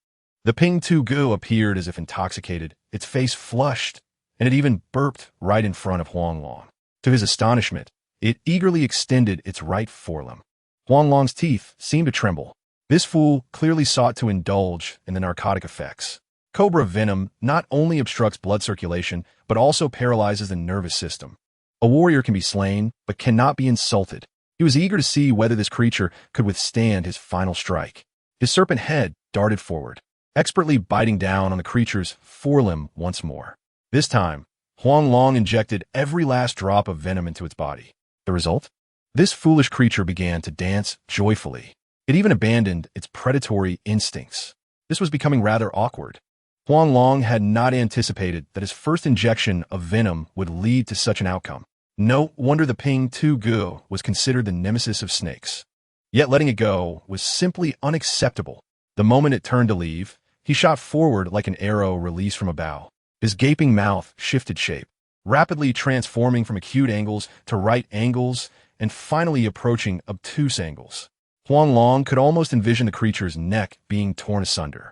The ping-tu-gu appeared as if intoxicated, its face flushed, and it even burped right in front of Huang Long. To his astonishment, it eagerly extended its right forelimb. Huang Long's teeth seemed to tremble. This fool clearly sought to indulge in the narcotic effects. Cobra venom not only obstructs blood circulation, but also paralyzes the nervous system. A warrior can be slain, but cannot be insulted. He was eager to see whether this creature could withstand his final strike. His serpent head darted forward, expertly biting down on the creature's forelimb once more. This time, Huang Long injected every last drop of venom into its body. The result? This foolish creature began to dance joyfully. It even abandoned its predatory instincts. This was becoming rather awkward. Huang Long had not anticipated that his first injection of venom would lead to such an outcome. No wonder the Ping Tu Gu was considered the nemesis of snakes. Yet letting it go was simply unacceptable. The moment it turned to leave, he shot forward like an arrow released from a bow. His gaping mouth shifted shape, rapidly transforming from acute angles to right angles and finally approaching obtuse angles. Huang Long could almost envision the creature's neck being torn asunder.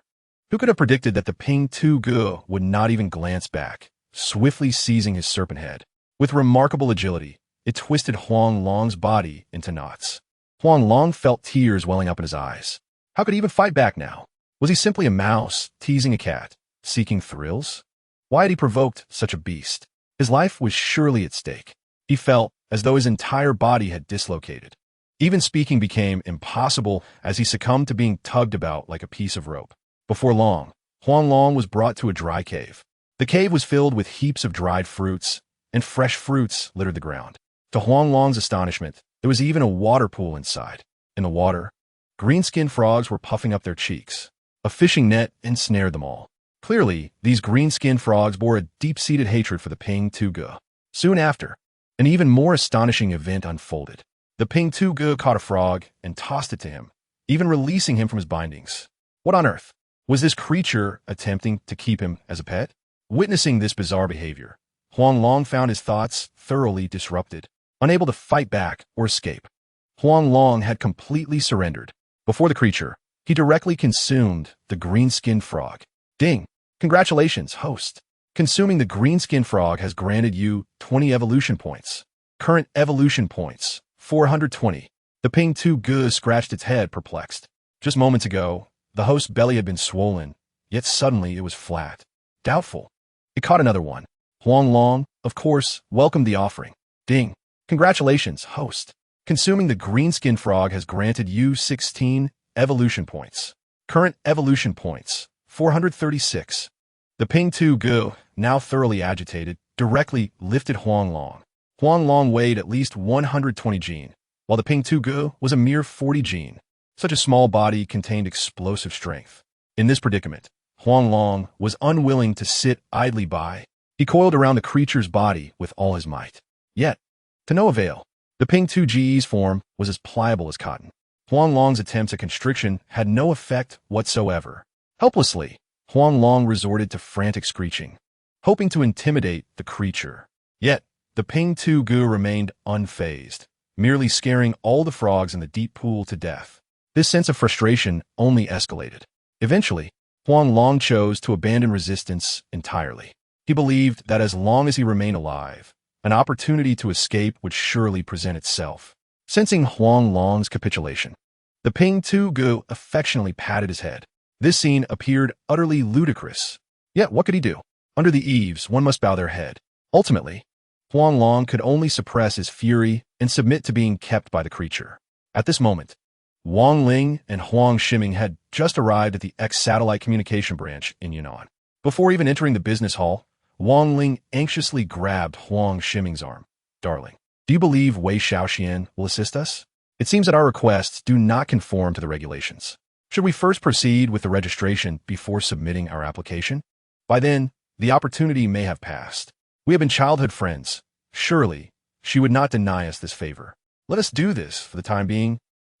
Who could have predicted that the Ping Tu Gu would not even glance back, swiftly seizing his serpent head? With remarkable agility, it twisted Huang Long's body into knots. Huang Long felt tears welling up in his eyes. How could he even fight back now? Was he simply a mouse, teasing a cat, seeking thrills? Why had he provoked such a beast? His life was surely at stake. He felt as though his entire body had dislocated. Even speaking became impossible as he succumbed to being tugged about like a piece of rope. Before long, Huang Long was brought to a dry cave. The cave was filled with heaps of dried fruits, and fresh fruits littered the ground. To Huang Long's astonishment, there was even a water pool inside. In the water, green-skinned frogs were puffing up their cheeks. A fishing net ensnared them all. Clearly, these green-skinned frogs bore a deep-seated hatred for the Ping Tu Gu. Soon after, an even more astonishing event unfolded. The Ping Tu Gu caught a frog and tossed it to him, even releasing him from his bindings. What on earth? Was this creature attempting to keep him as a pet? Witnessing this bizarre behavior, Huang Long found his thoughts thoroughly disrupted. Unable to fight back or escape, Huang Long had completely surrendered. Before the creature, he directly consumed the green-skinned frog. Ding! Congratulations, host. Consuming the green-skinned frog has granted you 20 evolution points. Current evolution points, 420. The Ping Tu Gu scratched its head, perplexed. Just moments ago, the host's belly had been swollen, yet suddenly it was flat. Doubtful. It caught another one. Huang Long, of course, welcomed the offering. Ding. Congratulations, host. Consuming the green-skinned frog has granted you 16 evolution points. Current evolution points, 436. The Ping Tu Gu, now thoroughly agitated, directly lifted Huang Long. Huang Long weighed at least 120 jin, while the Ping Tu Gu was a mere 40 jin. Such a small body contained explosive strength. In this predicament, Huang Long was unwilling to sit idly by. He coiled around the creature's body with all his might. Yet, to no avail. The Ping Tu Gu's form was as pliable as cotton. Huang Long's attempts at constriction had no effect whatsoever. Helplessly, Huang Long resorted to frantic screeching, hoping to intimidate the creature. Yet, the Ping Tu Gu remained unfazed, merely scaring all the frogs in the deep pool to death. This sense of frustration only escalated. Eventually, Huang Long chose to abandon resistance entirely. He believed that as long as he remained alive, an opportunity to escape would surely present itself. Sensing Huang Long's capitulation, the Ping Tu Gu affectionately patted his head. This scene appeared utterly ludicrous. Yet what could he do? Under the eaves, one must bow their head. Ultimately, Huang Long could only suppress his fury and submit to being kept by the creature. At this moment, Wang Ling and Huang Shiming had just arrived at the X-Satellite Communication Branch in Yunnan. Before even entering the business hall, Wang Ling anxiously grabbed Huang Shiming's arm. Darling, do you believe Wei Xiaoxian will assist us? It seems that our requests do not conform to the regulations. Should we first proceed with the registration before submitting our application? By then, the opportunity may have passed. We have been childhood friends. Surely, she would not deny us this favor. Let us do this for the time being.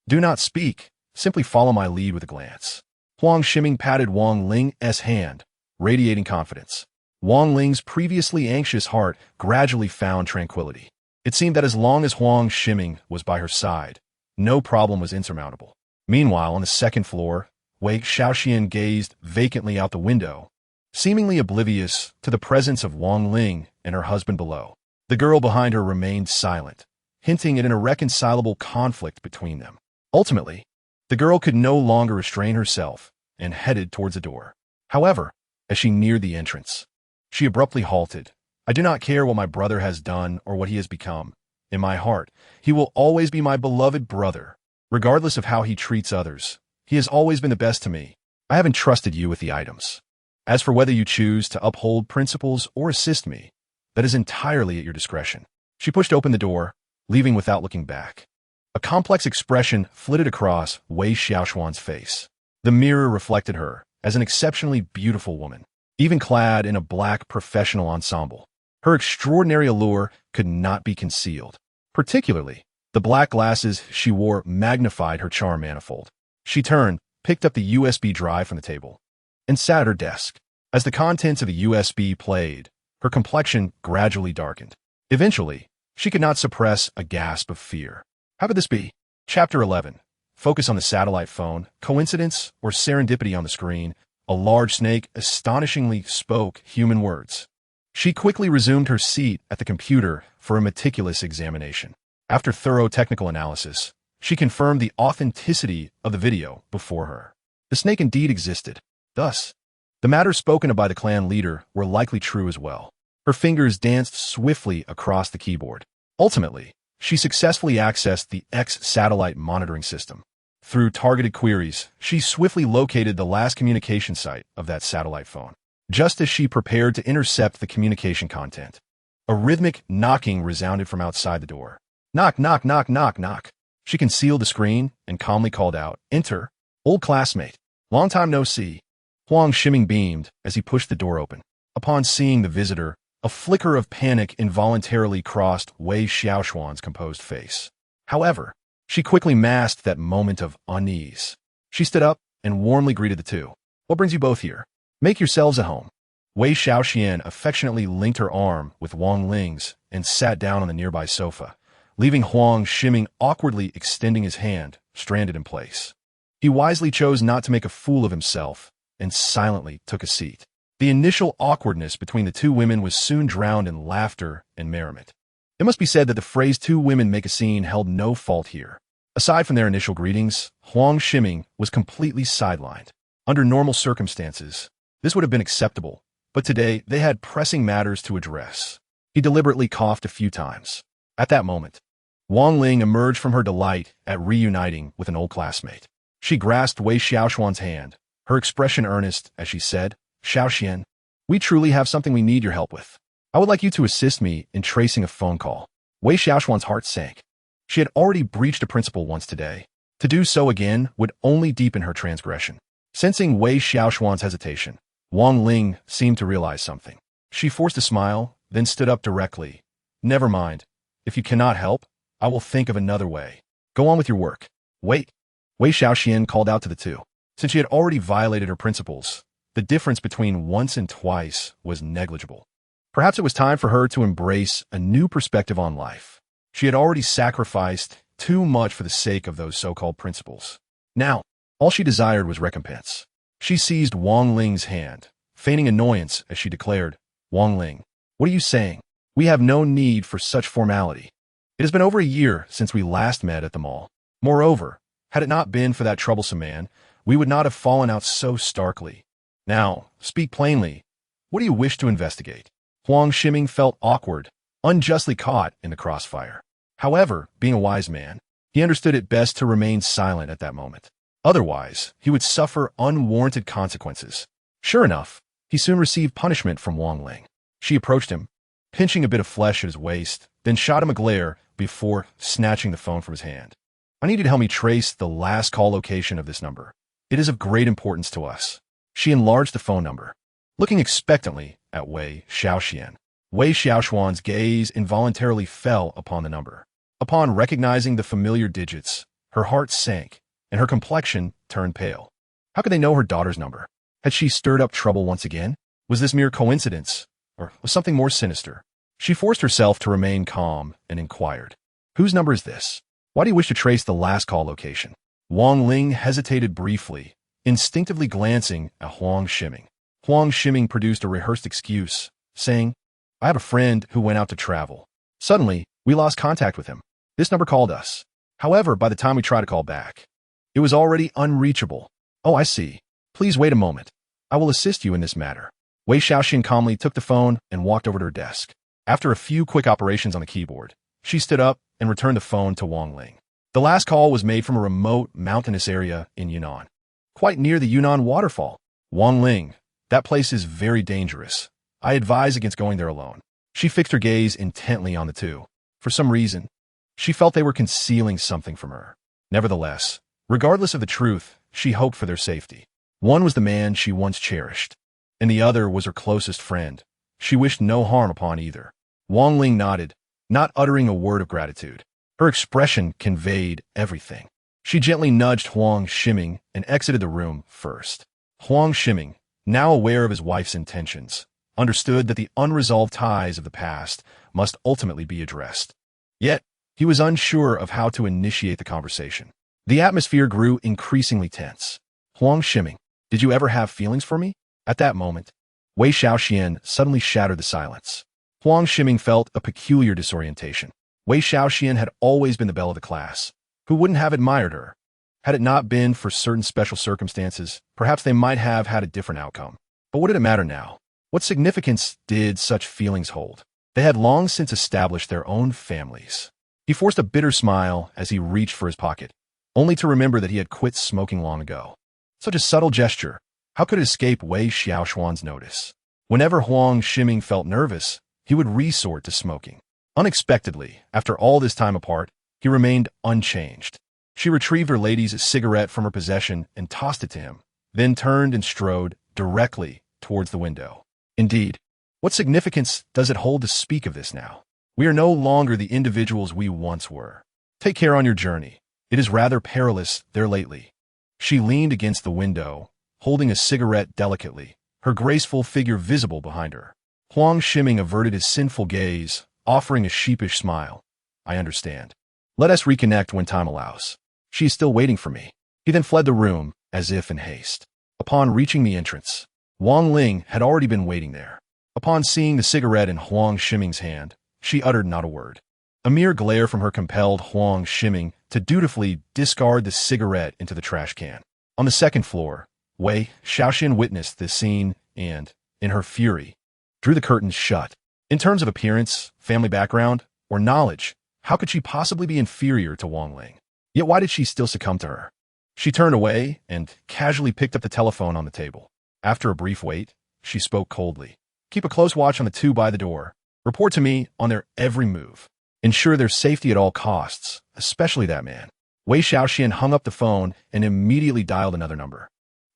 Do not speak. Simply follow my lead with a glance. Huang Shiming patted Wang Ling's hand, radiating confidence. Wang Ling's previously anxious heart gradually found tranquility. It seemed that as long as Huang Shiming was by her side, no problem was insurmountable. Meanwhile, on the second floor, Wei Xiaoxian gazed vacantly out the window, seemingly oblivious to the presence of Wang Ling and her husband below. The girl behind her remained silent, hinting at an irreconcilable conflict between them. Ultimately, the girl could no longer restrain herself and headed towards the door. However, as she neared the entrance, she abruptly halted. I do not care what my brother has done or what he has become. In my heart, he will always be my beloved brother. Regardless of how he treats others, he has always been the best to me. I have entrusted you with the items. As for whether you choose to uphold principles or assist me, that is entirely at your discretion. She pushed open the door, leaving without looking back. A complex expression flitted across Wei Xiaoxuan's face. The mirror reflected her as an exceptionally beautiful woman, even clad in a black professional ensemble. Her extraordinary allure could not be concealed. Particularly, the black glasses she wore magnified her charm manifold. She turned, picked up the USB drive from the table, and sat at her desk. As the contents of the USB played, her complexion gradually darkened. Eventually, she could not suppress a gasp of fear. How could this be? Chapter 11. Focus on the satellite phone. Coincidence or serendipity on the screen? A large snake astonishingly spoke human words. She quickly resumed her seat at the computer for a meticulous examination. After thorough technical analysis, she confirmed the authenticity of the video before her. The snake indeed existed. Thus, the matters spoken of by the clan leader were likely true as well. Her fingers danced swiftly across the keyboard. Ultimately, she successfully accessed the X satellite monitoring system. Through targeted queries, she swiftly located the last communication site of that satellite phone. Just as she prepared to intercept the communication content, a rhythmic knocking resounded from outside the door. Knock, knock, knock, knock, knock. She concealed the screen and calmly called out, "Enter, old classmate. Long time no see." Huang Long beamed as he pushed the door open. Upon seeing the visitor, a flicker of panic involuntarily crossed Wei Xiaoxuan's composed face. However, she quickly masked that moment of unease. She stood up and warmly greeted the two. "What brings you both here? Make yourselves at home." Wei Xiaoxian affectionately linked her arm with Wang Ling's and sat down on the nearby sofa, leaving Huang Long awkwardly extending his hand, stranded in place. He wisely chose not to make a fool of himself and silently took a seat. The initial awkwardness between the two women was soon drowned in laughter and merriment. It must be said that the phrase "two women make a scene" held no fault here. Aside from their initial greetings, Huang Long was completely sidelined. Under normal circumstances, this would have been acceptable, but today they had pressing matters to address. He deliberately coughed a few times. At that moment, Wang Ling emerged from her delight at reuniting with an old classmate. She grasped Wei Xiaoxuan's hand, her expression earnest as she said, "Xiaoxian, we truly have something we need your help with. I would like you to assist me in tracing a phone call." Wei Xiaoxuan's heart sank. She had already breached a principle once today. To do so again would only deepen her transgression. Sensing Wei Xiaoxuan's hesitation, Wang Ling seemed to realize something. She forced a smile, then stood up directly. "Never mind. If you cannot help, I will think of another way. Go on with your work." "Wait." Wei Xiaoxian called out to the two. Since she had already violated her principles, the difference between once and twice was negligible. Perhaps it was time for her to embrace a new perspective on life. She had already sacrificed too much for the sake of those so-called principles. Now, all she desired was recompense. She seized Wang Ling's hand, feigning annoyance as she declared, "Wang Ling, what are you saying? We have no need for such formality. It has been over a year since we last met at the mall. Moreover, had it not been for that troublesome man, we would not have fallen out so starkly. Now, speak plainly. What do you wish to investigate?" Huang Long felt awkward, unjustly caught in the crossfire. However, being a wise man, he understood it best to remain silent at that moment. Otherwise, he would suffer unwarranted consequences. Sure enough, he soon received punishment from Wang Ling. She approached him, pinching a bit of flesh at his waist, then shot him a glare before snatching the phone from his hand. "I need you to help me trace the last call location of this number. It is of great importance to us." She enlarged the phone number, looking expectantly at Wei Xiaoxian. Wei Xiaoxuan's gaze involuntarily fell upon the number. Upon recognizing the familiar digits, her heart sank, and her complexion turned pale. How could they know her daughter's number? Had she stirred up trouble once again? Was this mere coincidence, or was something more sinister? She forced herself to remain calm and inquired, "Whose number is this? Why do you wish to trace the last call location?" Wang Ling hesitated briefly, instinctively glancing at Huang Long. Huang Long produced a rehearsed excuse, saying, "I have a friend who went out to travel. Suddenly, we lost contact with him. This number called us. However, by the time we tried to call back, it was already unreachable." "Oh, I see. Please wait a moment. I will assist you in this matter." Wei Xiaoxian calmly took the phone and walked over to her desk. After a few quick operations on the keyboard, She stood up and returned the phone to Huang Ling. The last call was made from a remote, mountainous area in Yunnan, quite near the Yunnan waterfall. Huang Ling, that place is very dangerous. I advise against going there alone. She fixed her gaze intently on the two. For some reason, she felt they were concealing something from her. Nevertheless, regardless of the truth, she hoped for their safety. One was the man she once cherished, and the other was her closest friend. She wished no harm upon either. Huang Ling nodded, not uttering a word of gratitude. Her expression conveyed everything. She gently nudged Huang Shiming and exited the room first. Huang Shiming, now aware of his wife's intentions, understood that the unresolved ties of the past must ultimately be addressed. Yet, he was unsure of how to initiate the conversation. The atmosphere grew increasingly tense. Huang Shiming, did you ever have feelings for me? At that moment, Wei Xiaoxian suddenly shattered the silence. Huang Shiming felt a peculiar disorientation. Wei Xiaoxian had always been the belle of the class. Who wouldn't have admired her? Had it not been for certain special circumstances, perhaps they might have had a different outcome. But what did it matter now? What significance did such feelings hold? They had long since established their own families. He forced a bitter smile as he reached for his pocket, only to remember that he had quit smoking long ago. Such a subtle gesture. How could it escape Wei Xiaoxuan's notice? Whenever Huang Shiming felt nervous, he would resort to smoking. Unexpectedly, after all this time apart, he remained unchanged. She retrieved her lady's cigarette from her possession and tossed it to him, then turned and strode directly towards the window. Indeed, what significance does it hold to speak of this now? We are no longer the individuals we once were. Take care on your journey. It is rather perilous there lately. She leaned against the window, holding a cigarette delicately, her graceful figure visible behind her. Huang Shiming averted his sinful gaze, offering a sheepish smile. I understand. Let us reconnect when time allows. She is still waiting for me. He then fled the room, as if in haste. Upon reaching the entrance, Huang Ling had already been waiting there. Upon seeing the cigarette in Huang Shiming's hand, she uttered not a word. A mere glare from her compelled Huang Shiming to dutifully discard the cigarette into the trash can. On the second floor, Wei Xiaoxian witnessed this scene and, in her fury, drew the curtains shut. In terms of appearance, family background, or knowledge, how could she possibly be inferior to Huang Ling? Yet why did she still succumb to her? She turned away and casually picked up the telephone on the table. After a brief wait, she spoke coldly. Keep a close watch on the two by the door. Report to me on their every move. Ensure their safety at all costs, especially that man. Wei Xiaoxian hung up the phone and immediately dialed another number.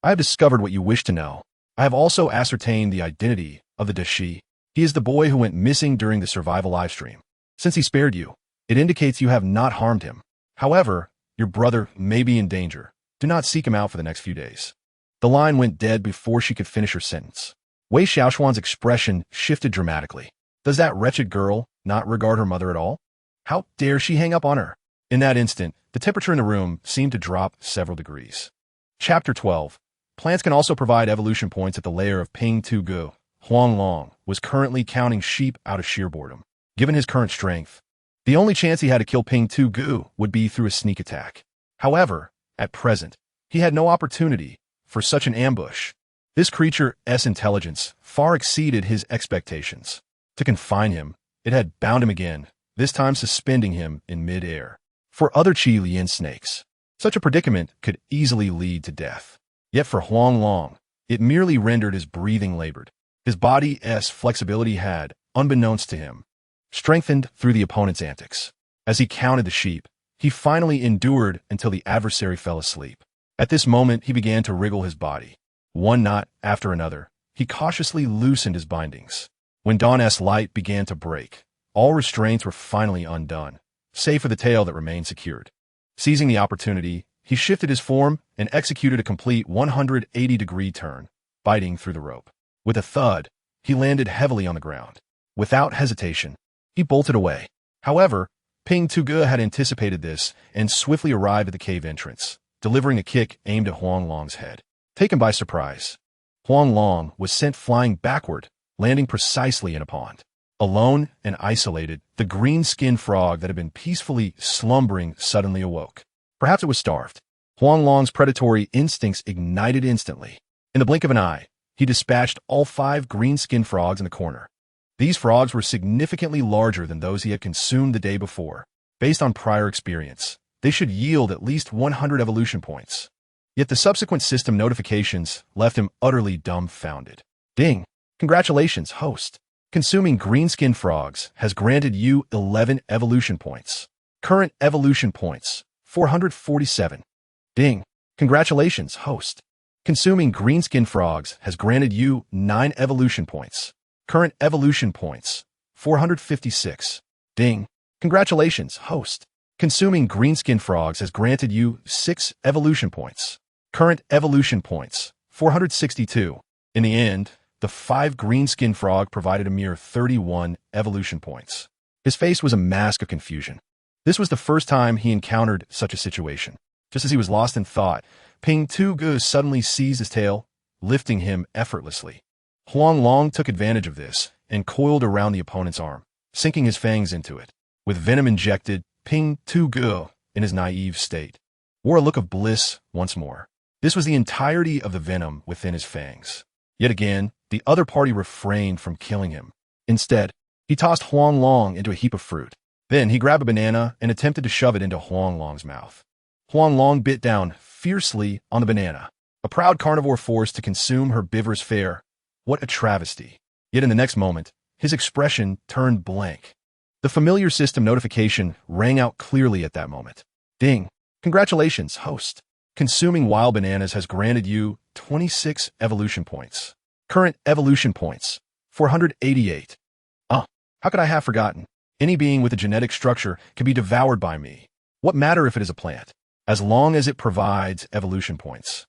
I have discovered what you wish to know. I have also ascertained the identity of the Dashi. He is the boy who went missing during the survival livestream. Since he spared you, it indicates you have not harmed him. However, your brother may be in danger. Do not seek him out for the next few days. The line went dead before she could finish her sentence. Wei Xiaoxuan's expression shifted dramatically. Does that wretched girl not regard her mother at all? How dare she hang up on her? In that instant, the temperature in the room seemed to drop several degrees. Chapter 12. Plants can also provide evolution points at the lair of Ping Tu Gu. Huang Long was currently counting sheep out of sheer boredom. Given his current strength, the only chance he had to kill Ping Tu Gu would be through a sneak attack. However, at present, he had no opportunity for such an ambush. This creature's intelligence far exceeded his expectations. To confine him, it had bound him again, this time suspending him in mid-air. For other Qi Lian snakes, such a predicament could easily lead to death. Yet for Huang Long, it merely rendered his breathing labored. His body's flexibility had, unbeknownst to him, strengthened through the opponent's antics. As he counted the sheep, he finally endured until the adversary fell asleep. At this moment, he began to wriggle his body. One knot after another, he cautiously loosened his bindings. When dawn's light began to break, all restraints were finally undone, save for the tail that remained secured. Seizing the opportunity, he shifted his form and executed a complete 180-degree turn, biting through the rope. With a thud, he landed heavily on the ground. Without hesitation, he bolted away. However, Ping Tu Gu had anticipated this and swiftly arrived at the cave entrance, delivering a kick aimed at Huang Long's head. Taken by surprise, Huang Long was sent flying backward, landing precisely in a pond. Alone and isolated, the green-skinned frog that had been peacefully slumbering suddenly awoke. Perhaps it was starved. Huang Long's predatory instincts ignited instantly. In the blink of an eye, he dispatched all 5 green-skinned frogs in the corner. These frogs were significantly larger than those he had consumed the day before. Based on prior experience, they should yield at least 100 evolution points. Yet the subsequent system notifications left him utterly dumbfounded. Ding! Congratulations, host. Consuming green-skinned frogs has granted you 11 evolution points. Current evolution points, 447. Ding! Congratulations, host. Consuming green-skinned frogs has granted you 9 evolution points. Current evolution points, 456. Ding! Congratulations, host. Consuming green-skinned frogs has granted you 6 evolution points. Current evolution points, 462. In the end, the 5 green-skinned frog provided a mere 31 evolution points. His face was a mask of confusion. This was the first time he encountered such a situation. Just as he was lost in thought, Ping Tu Gu suddenly seized his tail, lifting him effortlessly. Huang Long took advantage of this and coiled around the opponent's arm, sinking his fangs into it. With venom injected, Ping Tu Gu, in his naive state, wore a look of bliss once more. This was the entirety of the venom within his fangs. Yet again, the other party refrained from killing him. Instead, he tossed Huang Long into a heap of fruit. Then he grabbed a banana and attempted to shove it into Huang Long's mouth. Huang Long bit down fiercely on the banana, a proud carnivore forced to consume herbivorous fare. What a travesty. Yet in the next moment, his expression turned blank. The familiar system notification rang out clearly at that moment. Ding! Congratulations, host. Consuming wild bananas has granted you 26 evolution points. Current evolution points, 488. How could I have forgotten? Any being with a genetic structure can be devoured by me. What matter if it is a plant, as long as it provides evolution points?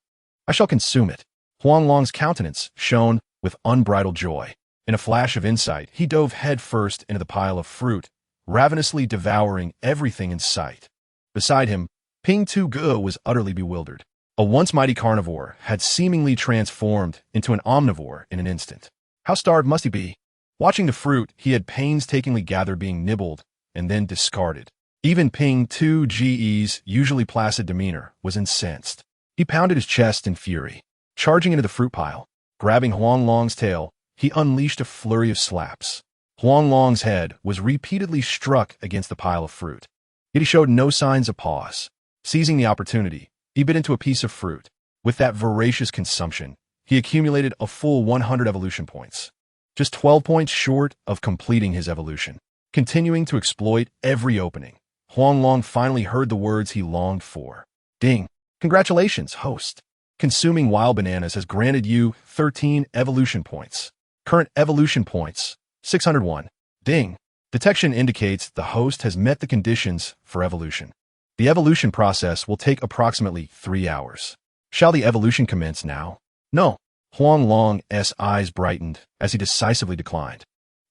I shall consume it. Huang Long's countenance shone with unbridled joy. In a flash of insight, he dove headfirst into the pile of fruit, ravenously devouring everything in sight. Beside him, Ping Tu Gu was utterly bewildered. A once mighty carnivore had seemingly transformed into an omnivore in an instant. How starved must he be? Watching the fruit he had painstakingly gathered being nibbled and then discarded. Even Ping Tu Ge's usually placid demeanor was incensed. He pounded his chest in fury. Charging into the fruit pile, grabbing Huang Long's tail, he unleashed a flurry of slaps. Huang Long's head was repeatedly struck against the pile of fruit. Yet he showed no signs of pause. Seizing the opportunity, he bit into a piece of fruit. With that voracious consumption, he accumulated a full 100 evolution points. Just 12 points short of completing his evolution. Continuing to exploit every opening, Huang Long finally heard the words he longed for. Ding! Congratulations, host. Consuming wild bananas has granted you 13 evolution points. Current evolution points, 601. Ding! Detection indicates the host has met the conditions for evolution. The evolution process will take approximately 3 hours. Shall the evolution commence now? No. Huang Long's eyes brightened as he decisively declined.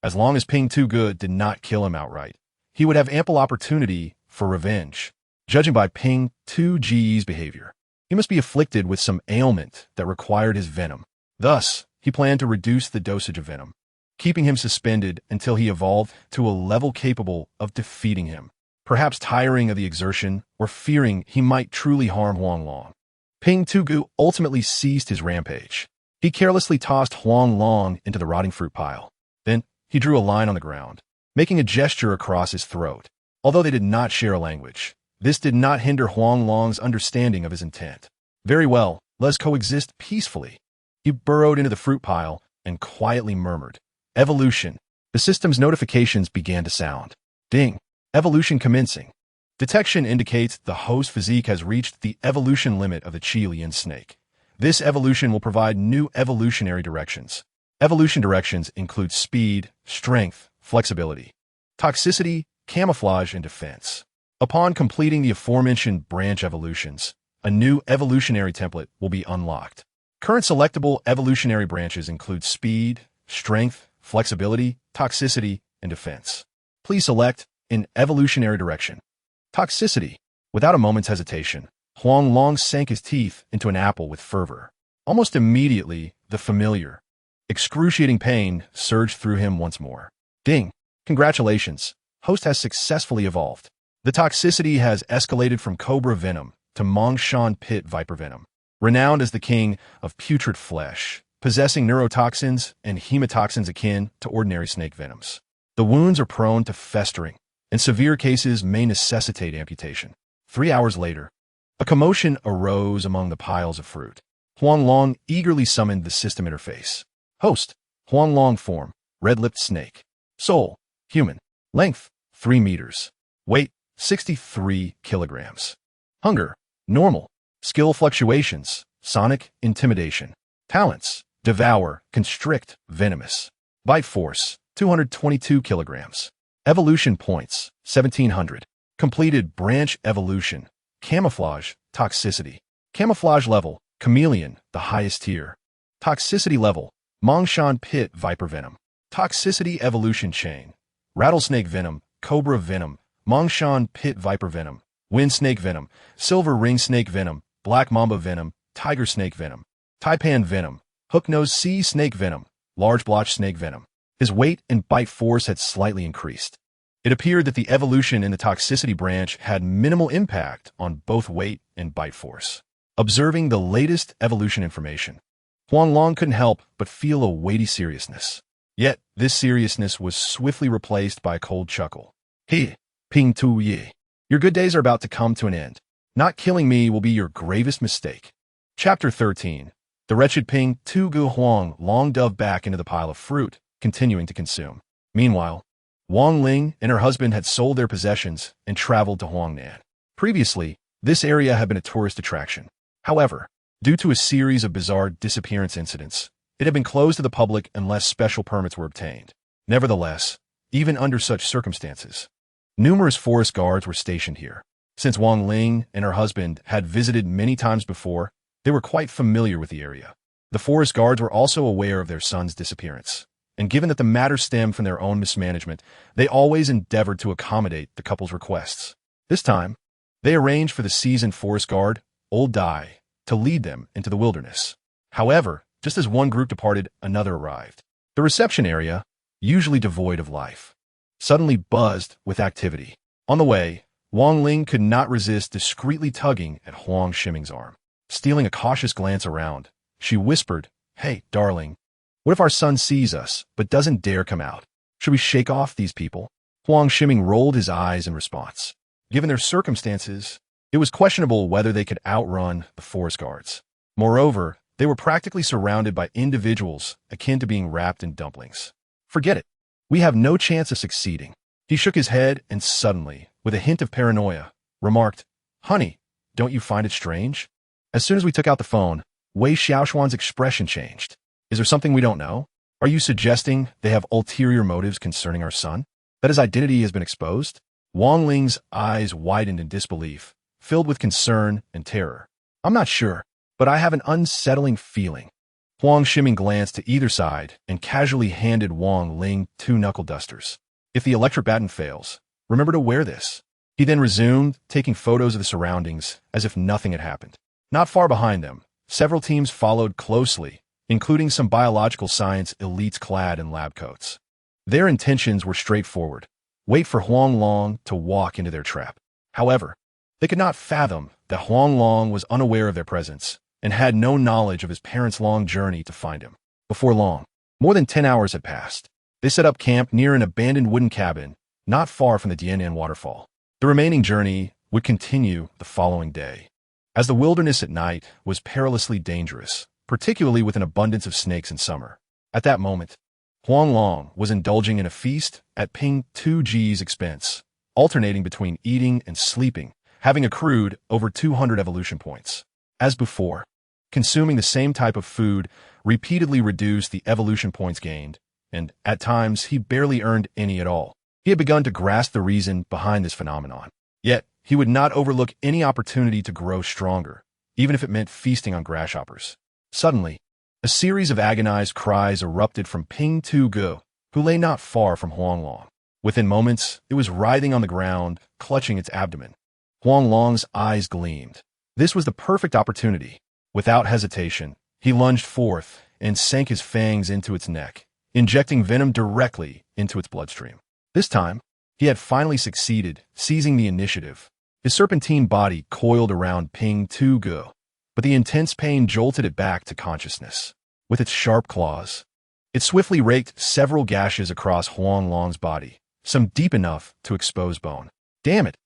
As long as Ping Tu Gu did not kill him outright, he would have ample opportunity for revenge. Judging by Ping Tu Ge's behavior, he must be afflicted with some ailment that required his venom. Thus, he planned to reduce the dosage of venom, keeping him suspended until he evolved to a level capable of defeating him, perhaps tiring of the exertion or fearing he might truly harm Huang Long. Ping Tu Gu ultimately ceased his rampage. He carelessly tossed Huang Long into the rotting fruit pile. Then, he drew a line on the ground, making a gesture across his throat. Although they did not share a language, this did not hinder Huang Long's understanding of his intent. Very well, let's coexist peacefully. He burrowed into the fruit pile and quietly murmured, Evolution. The system's notifications began to sound. Ding! Evolution commencing. Detection indicates the host physique has reached the evolution limit of the Chilean snake. This evolution will provide new evolutionary directions. Evolution directions include speed, strength, flexibility, toxicity, camouflage, and defense. Upon completing the aforementioned branch evolutions, a new evolutionary template will be unlocked. Current selectable evolutionary branches include speed, strength, flexibility, toxicity, and defense. Please select an evolutionary direction. Toxicity. Without a moment's hesitation, Huang Long sank his teeth into an apple with fervor. Almost immediately, the familiar, excruciating pain surged through him once more. Ding! Congratulations. Host has successfully evolved. The toxicity has escalated from cobra venom to Mongshan pit viper venom. Renowned as the king of putrid flesh, possessing neurotoxins and hemotoxins akin to ordinary snake venoms. The wounds are prone to festering, and severe cases may necessitate amputation. 3 hours later, a commotion arose among the piles of fruit. Huang Long eagerly summoned the system interface. Host, Huang Long form, red-lipped snake. Soul, human. Length, 3 meters. Weight, 63 kilograms. Hunger, normal. Skill fluctuations, sonic, intimidation. Talents, devour, constrict, venomous. Bite force, 222 kilograms. Evolution points, 1700. Completed branch evolution. Camouflage, toxicity. Camouflage level, chameleon, the highest tier. Toxicity level, Mongshan pit viper venom. Toxicity evolution chain. Rattlesnake venom, cobra venom, Mongshan pit viper venom, wind snake venom, silver ring snake venom, black mamba venom, tiger snake venom, taipan venom, hook-nosed sea snake venom, large blotch snake venom. His weight and bite force had slightly increased. It appeared that the evolution in the toxicity branch had minimal impact on both weight and bite force. Observing the latest evolution information, Huang Long couldn't help but feel a weighty seriousness. Yet, this seriousness was swiftly replaced by a cold chuckle. He, Ping Tu Yi. Your good days are about to come to an end. Not killing me will be your gravest mistake. Chapter 13. The wretched Ping Tu Gu Huang Long dove back into the pile of fruit, continuing to consume. Meanwhile, Wang Ling and her husband had sold their possessions and traveled to Huangnan. Previously, this area had been a tourist attraction. However, due to a series of bizarre disappearance incidents, it had been closed to the public unless special permits were obtained. Nevertheless, even under such circumstances, numerous forest guards were stationed here. Since Wang Ling and her husband had visited many times before, they were quite familiar with the area. The forest guards were also aware of their son's disappearance, and given that the matter stemmed from their own mismanagement, they always endeavored to accommodate the couple's requests. This time, they arranged for the seasoned forest guard, Old Dai, to lead them into the wilderness. However, just as one group departed, another arrived. The reception area, usually devoid of life, suddenly buzzed with activity. On the way, Wang Ling could not resist discreetly tugging at Huang Shiming's arm. Stealing a cautious glance around, she whispered, "Hey, darling, what if our son sees us, but doesn't dare come out? Should we shake off these people?" Huang Shiming rolled his eyes in response. Given their circumstances, it was questionable whether they could outrun the forest guards. Moreover, they were practically surrounded by individuals akin to being wrapped in dumplings. Forget it. We have no chance of succeeding. He shook his head and suddenly, with a hint of paranoia, remarked, "Honey, don't you find it strange?" As soon as we took out the phone, Wei Xiaoxuan's expression changed. "Is there something we don't know? Are you suggesting they have ulterior motives concerning our son? That his identity has been exposed?" Wang Ling's eyes widened in disbelief, filled with concern and terror. "I'm not sure, but I have an unsettling feeling." Huang Shiming glanced to either side and casually handed Wang Ling 2 knuckle dusters. "If the electric baton fails, remember to wear this." He then resumed, taking photos of the surroundings as if nothing had happened. Not far behind them, several teams followed closely, including some biological science elites clad in lab coats. Their intentions were straightforward: wait for Huang Long to walk into their trap. However, they could not fathom that Huang Long was unaware of their presence and had no knowledge of his parents' long journey to find him. Before long, more than 10 hours had passed. They set up camp near an abandoned wooden cabin, not far from the Dianan waterfall. The remaining journey would continue the following day. As the wilderness at night was perilously dangerous, particularly with an abundance of snakes in summer. At that moment, Huang Long was indulging in a feast at Ping Tu Ji's expense, alternating between eating and sleeping, having accrued over 200 evolution points. As before, consuming the same type of food repeatedly reduced the evolution points gained, and at times he barely earned any at all. He had begun to grasp the reason behind this phenomenon. Yet, he would not overlook any opportunity to grow stronger, even if it meant feasting on grasshoppers. Suddenly, a series of agonized cries erupted from Ping Tu Gu, who lay not far from Huang Long. Within moments, it was writhing on the ground, clutching its abdomen. Huang Long's eyes gleamed. This was the perfect opportunity. Without hesitation, he lunged forth and sank his fangs into its neck, injecting venom directly into its bloodstream. This time, he had finally succeeded, seizing the initiative. His serpentine body coiled around Ping Tu Gu, but the intense pain jolted it back to consciousness. with its sharp claws. It swiftly raked several gashes across Huang Long's body, some deep enough to expose bone. Damn it!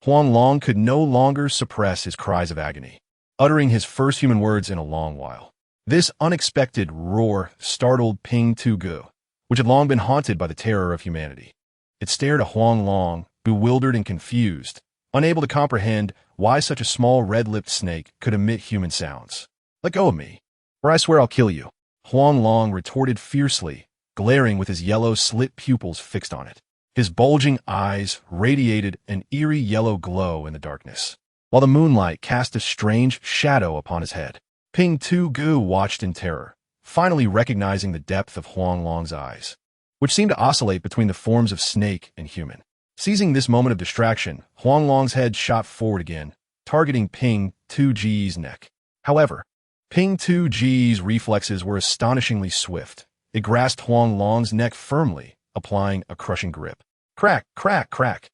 Huang Long could no longer suppress his cries of agony, uttering his first human words in a long while. This unexpected roar startled Ping Tu Gu, which had long been haunted by the terror of humanity. It stared at Huang Long, bewildered and confused, unable to comprehend why such a small red-lipped snake could emit human sounds. "Let go of me, or I swear I'll kill you," Huang Long retorted fiercely, glaring with his yellow slit pupils fixed on it. His bulging eyes radiated an eerie yellow glow in the darkness, while the moonlight cast a strange shadow upon his head. Ping Tu Gu watched in terror, finally recognizing the depth of Huang Long's eyes, which seemed to oscillate between the forms of snake and human. Seizing this moment of distraction, Huang Long's head shot forward again, targeting Ping Tu Ji's neck. However, Ping Tu Ji's reflexes were astonishingly swift. It grasped Huang Long's neck firmly, applying a crushing grip. Crack, crack, crack.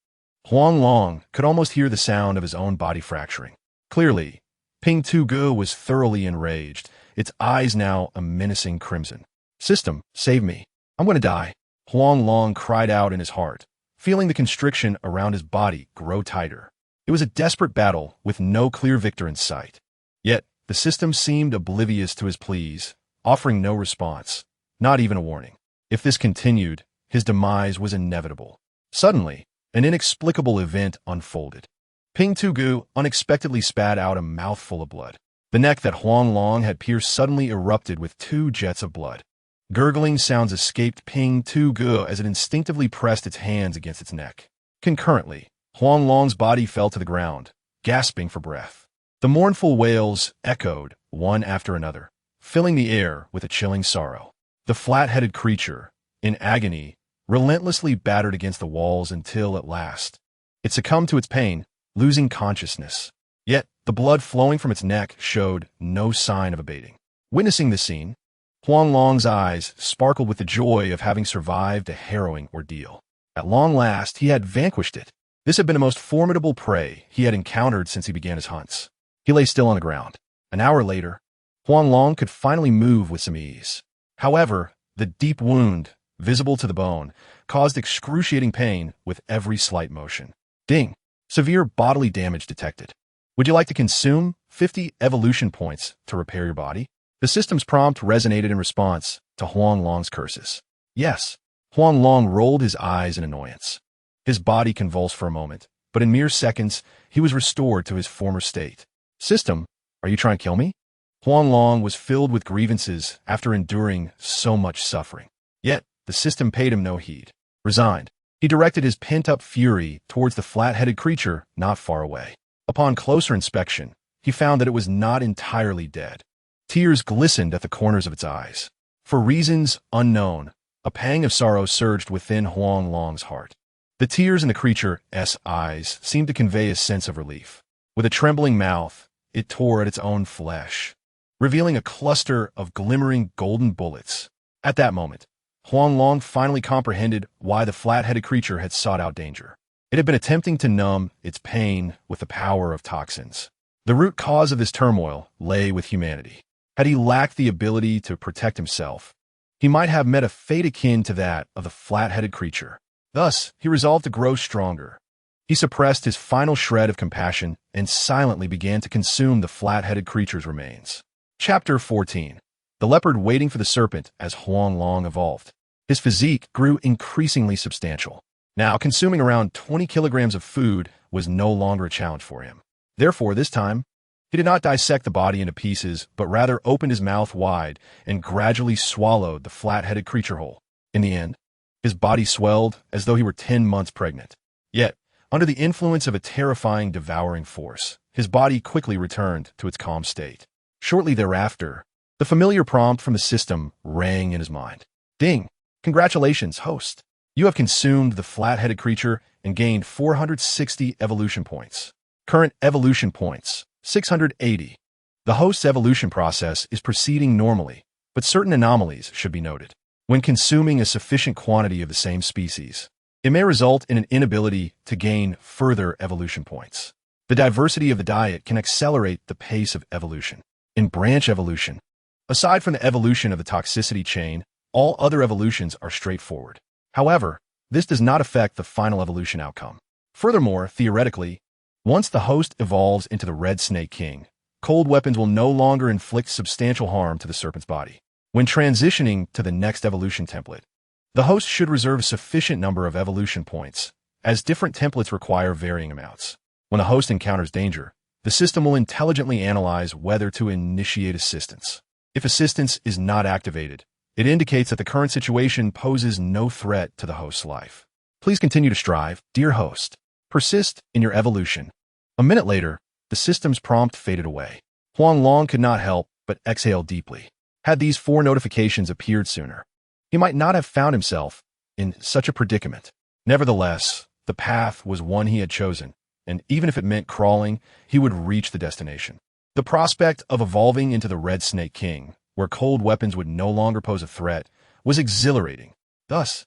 Huang Long could almost hear the sound of his own body fracturing. Clearly, Ping Tu Gu was thoroughly enraged, its eyes now a menacing crimson. "System, save me. I'm going to die," Huang Long cried out in his heart, feeling the constriction around his body grow tighter. It was a desperate battle with no clear victor in sight. Yet, the system seemed oblivious to his pleas, offering no response, not even a warning. If this continued, his demise was inevitable. Suddenly, an inexplicable event unfolded. Ping Tu Gu unexpectedly spat out a mouthful of blood. The neck that Huang Long had pierced suddenly erupted with 2 jets of blood. Gurgling sounds escaped Ping Tu Gu as it instinctively pressed its hands against its neck. Concurrently, Huang Long's body fell to the ground, gasping for breath. The mournful wails echoed, one after another, filling the air with a chilling sorrow. The flat-headed creature, in agony, relentlessly battered against the walls until, at last, it succumbed to its pain, losing consciousness. Yet, the blood flowing from its neck showed no sign of abating. Witnessing the scene, Huang Long's eyes sparkled with the joy of having survived a harrowing ordeal. At long last, he had vanquished it. This had been the most formidable prey he had encountered since he began his hunts. He lay still on the ground. An hour later, Huang Long could finally move with some ease. However, the deep wound, visible to the bone, caused excruciating pain with every slight motion. Ding! Severe bodily damage detected. Would you like to consume 50 evolution points to repair your body? The system's prompt resonated in response to Huang Long's curses. Yes. Huang Long rolled his eyes in annoyance. His body convulsed for a moment, but in mere seconds, he was restored to his former state. "System, are you trying to kill me?" Huang Long was filled with grievances after enduring so much suffering. Yet, the system paid him no heed. Resigned, he directed his pent-up fury towards the flat-headed creature not far away. Upon closer inspection, he found that it was not entirely dead. Tears glistened at the corners of its eyes. For reasons unknown, a pang of sorrow surged within Huang Long's heart. The tears in the creature's eyes seemed to convey a sense of relief. With a trembling mouth, it tore at its own flesh, revealing a cluster of glimmering golden bullets. At that moment, Huang Long finally comprehended why the flat-headed creature had sought out danger. It had been attempting to numb its pain with the power of toxins. The root cause of this turmoil lay with humanity. Had he lacked the ability to protect himself, he might have met a fate akin to that of the flat-headed creature. Thus, he resolved to grow stronger. He suppressed his final shred of compassion and silently began to consume the flat-headed creature's remains. Chapter 14. The leopard waiting for the serpent as Huang Long evolved. His physique grew increasingly substantial. Now, consuming around 20 kilograms of food was no longer a challenge for him. Therefore, this time, he did not dissect the body into pieces, but rather opened his mouth wide and gradually swallowed the flat-headed creature whole. In the end, his body swelled as though he were 10 months pregnant. Yet, under the influence of a terrifying devouring force, his body quickly returned to its calm state. Shortly thereafter, the familiar prompt from the system rang in his mind. "Ding! Congratulations, host. You have consumed the flat-headed creature and gained 460 evolution points. Current evolution points, 680. The host's evolution process is proceeding normally, but certain anomalies should be noted. When consuming a sufficient quantity of the same species, it may result in an inability to gain further evolution points. The diversity of the diet can accelerate the pace of evolution. In branch evolution, Aside from the evolution of the toxicity chain, all other evolutions are straightforward. However, this does not affect the final evolution outcome. Furthermore, theoretically, once the host evolves into the Red Snake King, cold weapons will no longer inflict substantial harm to the serpent's body. When transitioning to the next evolution template, the host should reserve a sufficient number of evolution points, as different templates require varying amounts. When the host encounters danger, the system will intelligently analyze whether to initiate assistance. If assistance is not activated, it indicates that the current situation poses no threat to the host's life. Please continue to strive, dear host. Persist in your evolution. A minute later, the system's prompt faded away. Huang Long could not help but exhale deeply. Had these 4 notifications appeared sooner, he might not have found himself in such a predicament. Nevertheless, the path was one he had chosen, and even if it meant crawling, he would reach the destination. The prospect of evolving into the Red Snake King, where cold weapons would no longer pose a threat, was exhilarating. Thus,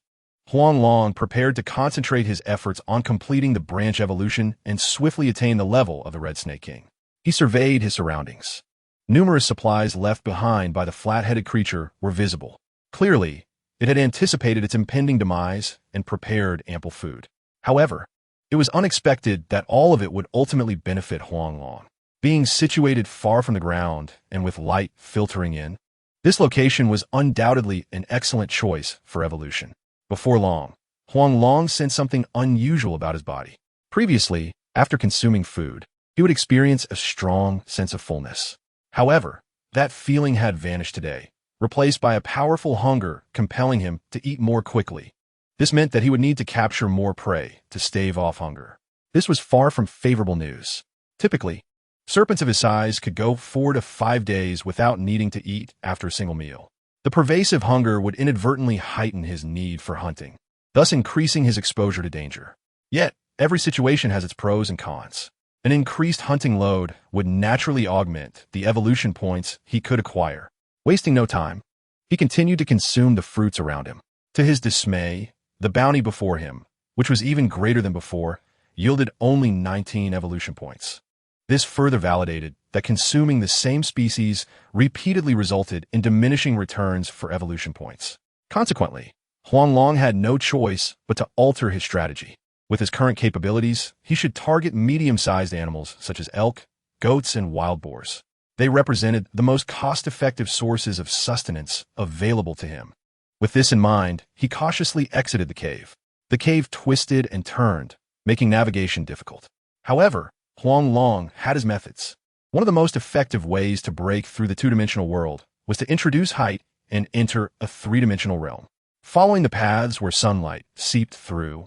Huang Long prepared to concentrate his efforts on completing the branch evolution and swiftly attain the level of the Red Snake King. He surveyed his surroundings. Numerous supplies left behind by the flat-headed creature were visible. Clearly, it had anticipated its impending demise and prepared ample food. However, it was unexpected that all of it would ultimately benefit Huang Long. Being situated far from the ground and with light filtering in, this location was undoubtedly an excellent choice for evolution. Before long, Huang Long sensed something unusual about his body. Previously, after consuming food, he would experience a strong sense of fullness. However, that feeling had vanished today, replaced by a powerful hunger compelling him to eat more quickly. This meant that he would need to capture more prey to stave off hunger. This was far from favorable news. Typically, serpents of his size could go 4 to 5 days without needing to eat after a single meal. The pervasive hunger would inadvertently heighten his need for hunting, thus increasing his exposure to danger. Yet, every situation has its pros and cons. An increased hunting load would naturally augment the evolution points he could acquire. Wasting no time, he continued to consume the fruits around him. To his dismay, the bounty before him, which was even greater than before, yielded only 19 evolution points. This further validated that consuming the same species repeatedly resulted in diminishing returns for evolution points. Consequently, Huang Long had no choice but to alter his strategy. With his current capabilities, he should target medium-sized animals such as elk, goats, and wild boars. They represented the most cost-effective sources of sustenance available to him. With this in mind, he cautiously exited the cave. The cave twisted and turned, making navigation difficult. However, Huang Long had his methods. One of the most effective ways to break through the two-dimensional world was to introduce height and enter a three-dimensional realm. Following the paths where sunlight seeped through,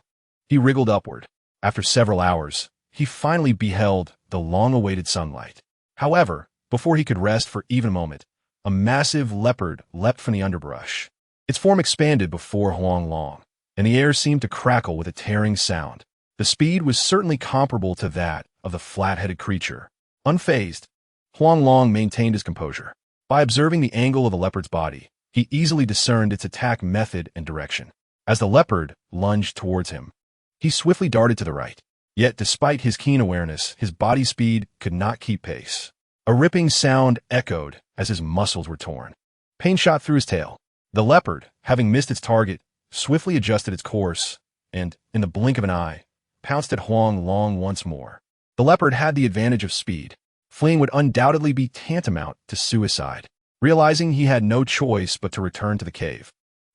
he wriggled upward. After several hours, he finally beheld the long-awaited sunlight. However, before he could rest for even a moment, a massive leopard leapt from the underbrush. Its form expanded before Huang Long, and the air seemed to crackle with a tearing sound. The speed was certainly comparable to that of the flat-headed creature. Unfazed, Huang Long maintained his composure. By observing the angle of the leopard's body, he easily discerned its attack method and direction. As the leopard lunged towards him, he swiftly darted to the right. Yet, despite his keen awareness, his body speed could not keep pace. A ripping sound echoed as his muscles were torn. Pain shot through his tail. The leopard, having missed its target, swiftly adjusted its course and, in the blink of an eye, pounced at Huang Long once more. The leopard had the advantage of speed. Fleeing would undoubtedly be tantamount to suicide. Realizing he had no choice but to return to the cave,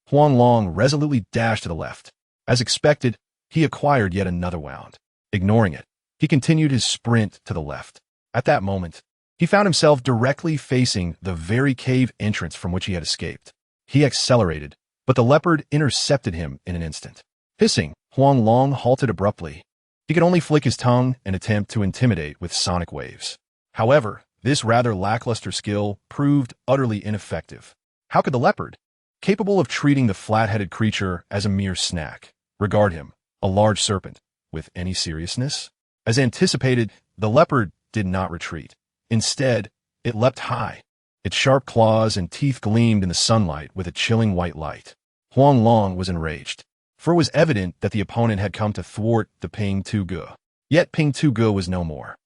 Huang Long resolutely dashed to the left. As expected, he acquired yet another wound. Ignoring it, he continued his sprint to the left. At that moment, he found himself directly facing the very cave entrance from which he had escaped. He accelerated, but the leopard intercepted him in an instant. Hissing, Huang Long halted abruptly. He could only flick his tongue and attempt to intimidate with sonic waves. However, this rather lackluster skill proved utterly ineffective. How could the leopard, capable of treating the flat-headed creature as a mere snack, regard him, a large serpent, with any seriousness? As anticipated, the leopard did not retreat. Instead, it leapt high. Its sharp claws and teeth gleamed in the sunlight with a chilling white light. Huang Long was enraged, for it was evident that the opponent had come to thwart the Ping Tu Ge. Yet Ping Tu Ge was no more.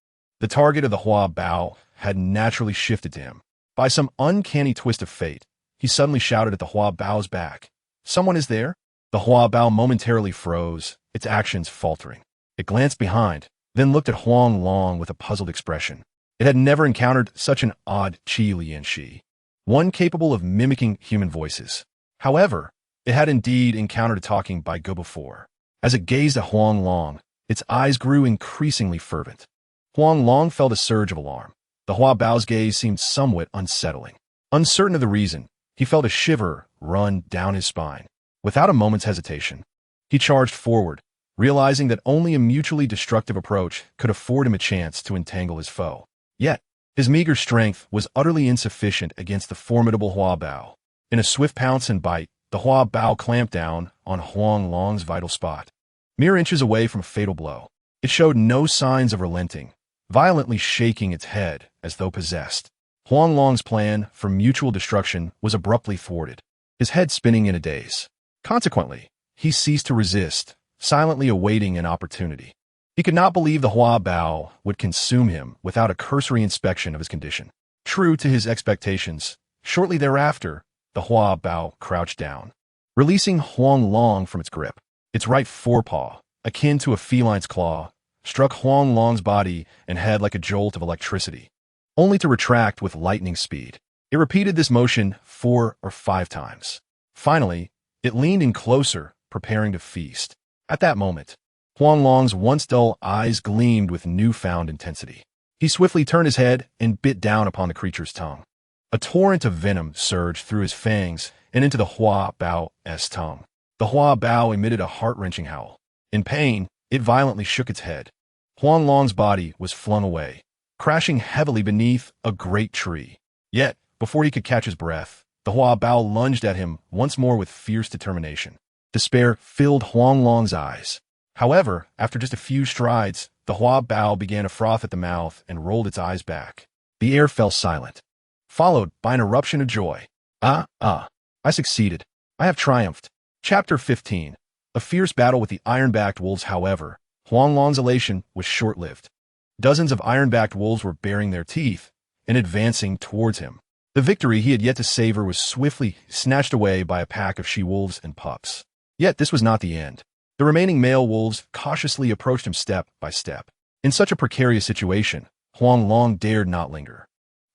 The target of the Hua Bao had naturally shifted to him. By some uncanny twist of fate, he suddenly shouted at the Hua Bao's back. "Someone is there?" The Hua Bao momentarily froze, its actions faltering. It glanced behind, then looked at Huang Long with a puzzled expression. It had never encountered such an odd Qi Lianxi, one capable of mimicking human voices. However, it had indeed encountered a talking by Go before. As it gazed at Huang Long, its eyes grew increasingly fervent. Huang Long felt a surge of alarm. The Hua Bao's gaze seemed somewhat unsettling. Uncertain of the reason, he felt a shiver run down his spine. Without a moment's hesitation, he charged forward, realizing that only a mutually destructive approach could afford him a chance to entangle his foe. Yet, his meager strength was utterly insufficient against the formidable Hua Bao. In a swift pounce and bite, the Hua Bao clamped down on Huang Long's vital spot. Mere inches away from a fatal blow, it showed no signs of relenting, violently shaking its head as though possessed. Huang Long's plan for mutual destruction was abruptly thwarted, his head spinning in a daze. Consequently, he ceased to resist, silently awaiting an opportunity. He could not believe the Hua Bao would consume him without a cursory inspection of his condition. True to his expectations, shortly thereafter, the Hua Bao crouched down, releasing Huang Long from its grip. Its right forepaw, akin to a feline's claw, struck Huang Long's body and head like a jolt of electricity, only to retract with lightning speed. It repeated this motion 4 or 5 times. Finally, it leaned in closer, preparing to feast. At that moment, Huang Long's once dull eyes gleamed with newfound intensity. He swiftly turned his head and bit down upon the creature's tongue. A torrent of venom surged through his fangs and into the Hua Bao's tongue. The Hua Bao emitted a heart-wrenching howl. In pain, it violently shook its head. Huang Long's body was flung away, crashing heavily beneath a great tree. Yet, before he could catch his breath, the Hua Bao lunged at him once more with fierce determination. Despair filled Huang Long's eyes. However, after just a few strides, the Hua Bao began to froth at the mouth and rolled its eyes back. The air fell silent, followed by an eruption of joy. I succeeded. I have triumphed. Chapter 15. A fierce battle with the iron-backed wolves. However, Huang Long's elation was short-lived. Dozens of iron-backed wolves were baring their teeth and advancing towards him. The victory he had yet to savor was swiftly snatched away by a pack of she-wolves and pups. Yet this was not the end. The remaining male wolves cautiously approached him step by step. In such a precarious situation, Huang Long dared not linger.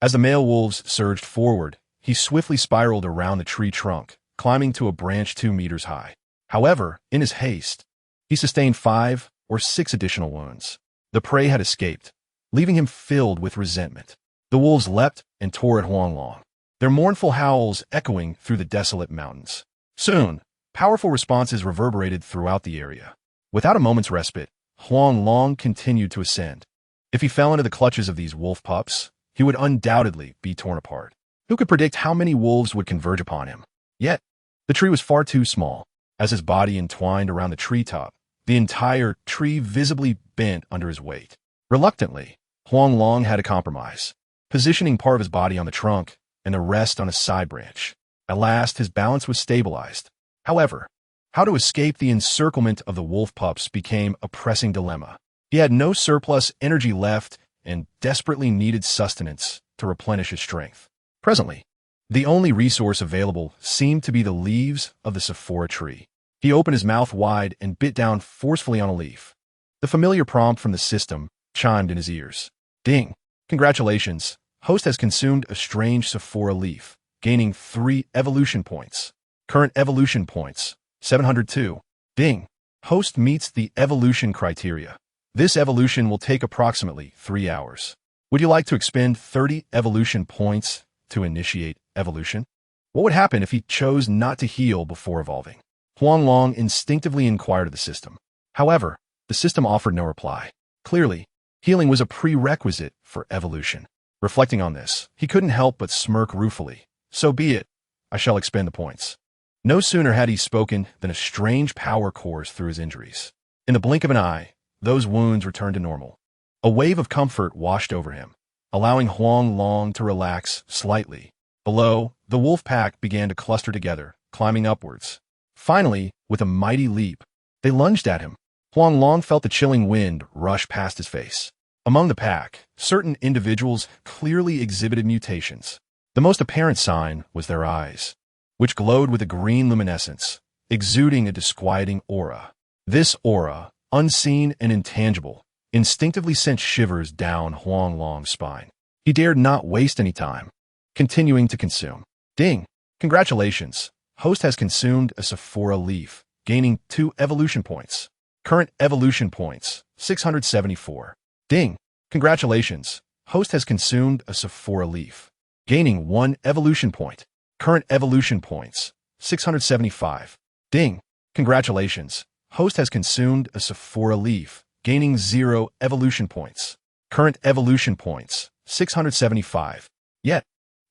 As the male wolves surged forward, he swiftly spiraled around the tree trunk, climbing to a branch 2 meters high. However, in his haste, he sustained 5 or 6 additional wounds. The prey had escaped, leaving him filled with resentment. The wolves leapt and tore at Huang Long, their mournful howls echoing through the desolate mountains. Soon, powerful responses reverberated throughout the area. Without a moment's respite, Huang Long continued to ascend. If he fell into the clutches of these wolf pups, he would undoubtedly be torn apart. Who could predict how many wolves would converge upon him? Yet, the tree was far too small. As his body entwined around the treetop, the entire tree visibly bent under his weight. Reluctantly, Huang Long had a compromise, positioning part of his body on the trunk and the rest on a side branch. At last, his balance was stabilized. However, how to escape the encirclement of the wolf pups became a pressing dilemma. He had no surplus energy left and desperately needed sustenance to replenish his strength. Presently, the only resource available seemed to be the leaves of the Sephora tree. He opened his mouth wide and bit down forcefully on a leaf. The familiar prompt from the system chimed in his ears. Ding! Congratulations, host has consumed a strange Sephora leaf, gaining 3 evolution points. Current evolution points, 702. Ding! Host meets the evolution criteria. This evolution will take approximately 3 hours. Would you like to expend 30 evolution points to initiate evolution? What would happen if he chose not to heal before evolving? Huang Long instinctively inquired of the system. However, the system offered no reply. Clearly, healing was a prerequisite for evolution. Reflecting on this, he couldn't help but smirk ruefully. So be it. I shall expend the points. No sooner had he spoken than a strange power coursed through his injuries. In the blink of an eye, those wounds returned to normal. A wave of comfort washed over him, allowing Huang Long to relax slightly. Below, the wolf pack began to cluster together, climbing upwards. Finally, with a mighty leap, they lunged at him. Huang Long felt the chilling wind rush past his face. Among the pack, certain individuals clearly exhibited mutations. The most apparent sign was their eyes, which glowed with a green luminescence, exuding a disquieting aura. This aura, unseen and intangible, instinctively sent shivers down Huang Long's spine. He dared not waste any time, continuing to consume. Ding! Congratulations! Host has consumed a Sephora leaf, gaining 2 evolution points. Current evolution points, 674. Ding! Congratulations! Host has consumed a Sephora leaf, gaining 1 evolution point. Current evolution points, 675. Ding! Congratulations! Host has consumed a Sephora leaf, gaining 0 evolution points. Current evolution points, 675. Yet,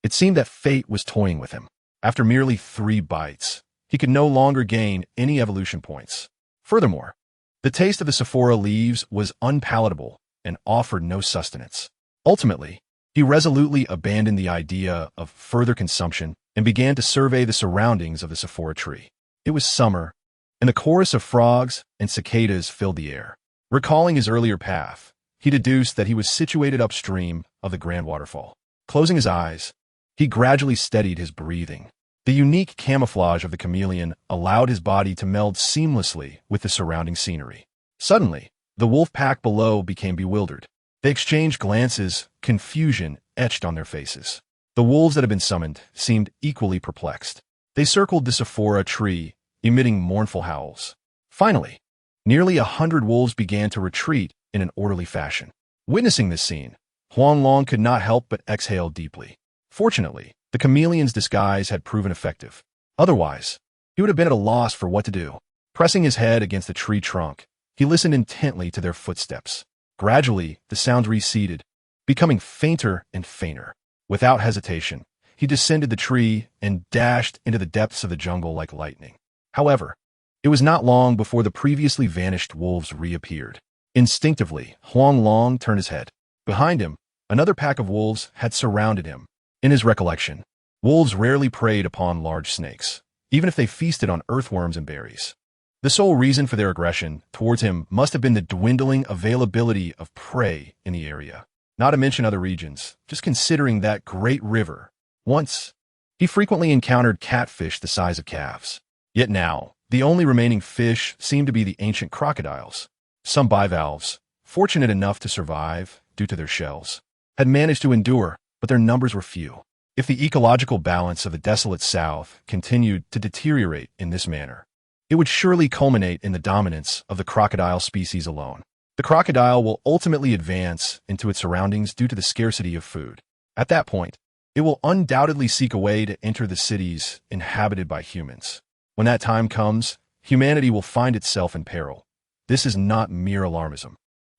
it seemed that fate was toying with him. After merely 3 bites, he could no longer gain any evolution points. Furthermore, the taste of the Sephora leaves was unpalatable and offered no sustenance. Ultimately, he resolutely abandoned the idea of further consumption and began to survey the surroundings of the Sephora tree. It was summer, and the chorus of frogs and cicadas filled the air. Recalling his earlier path, he deduced that he was situated upstream of the grand waterfall. Closing his eyes, he gradually steadied his breathing. The unique camouflage of the chameleon allowed his body to meld seamlessly with the surrounding scenery. Suddenly, the wolf pack below became bewildered. They exchanged glances, confusion etched on their faces. The wolves that had been summoned seemed equally perplexed. They circled the Sephora tree, emitting mournful howls. Finally, nearly 100 wolves began to retreat in an orderly fashion. Witnessing this scene, Huang Long could not help but exhale deeply. Fortunately, the chameleon's disguise had proven effective. Otherwise, he would have been at a loss for what to do. Pressing his head against the tree trunk, he listened intently to their footsteps. Gradually, the sounds receded, becoming fainter and fainter. Without hesitation, he descended the tree and dashed into the depths of the jungle like lightning. However, it was not long before the previously vanished wolves reappeared. Instinctively, Huang Long turned his head. Behind him, another pack of wolves had surrounded him. In his recollection, wolves rarely preyed upon large snakes, even if they feasted on earthworms and berries. The sole reason for their aggression towards him must have been the dwindling availability of prey in the area. Not to mention other regions, just considering that great river. Once, he frequently encountered catfish the size of calves. Yet now, the only remaining fish seemed to be the ancient crocodiles. Some bivalves, fortunate enough to survive due to their shells, had managed to endure, but their numbers were few. If the ecological balance of the desolate south continued to deteriorate in this manner, it would surely culminate in the dominance of the crocodile species alone. The crocodile will ultimately advance into its surroundings due to the scarcity of food. At that point, it will undoubtedly seek a way to enter the cities inhabited by humans. When that time comes, humanity will find itself in peril. This is not mere alarmism.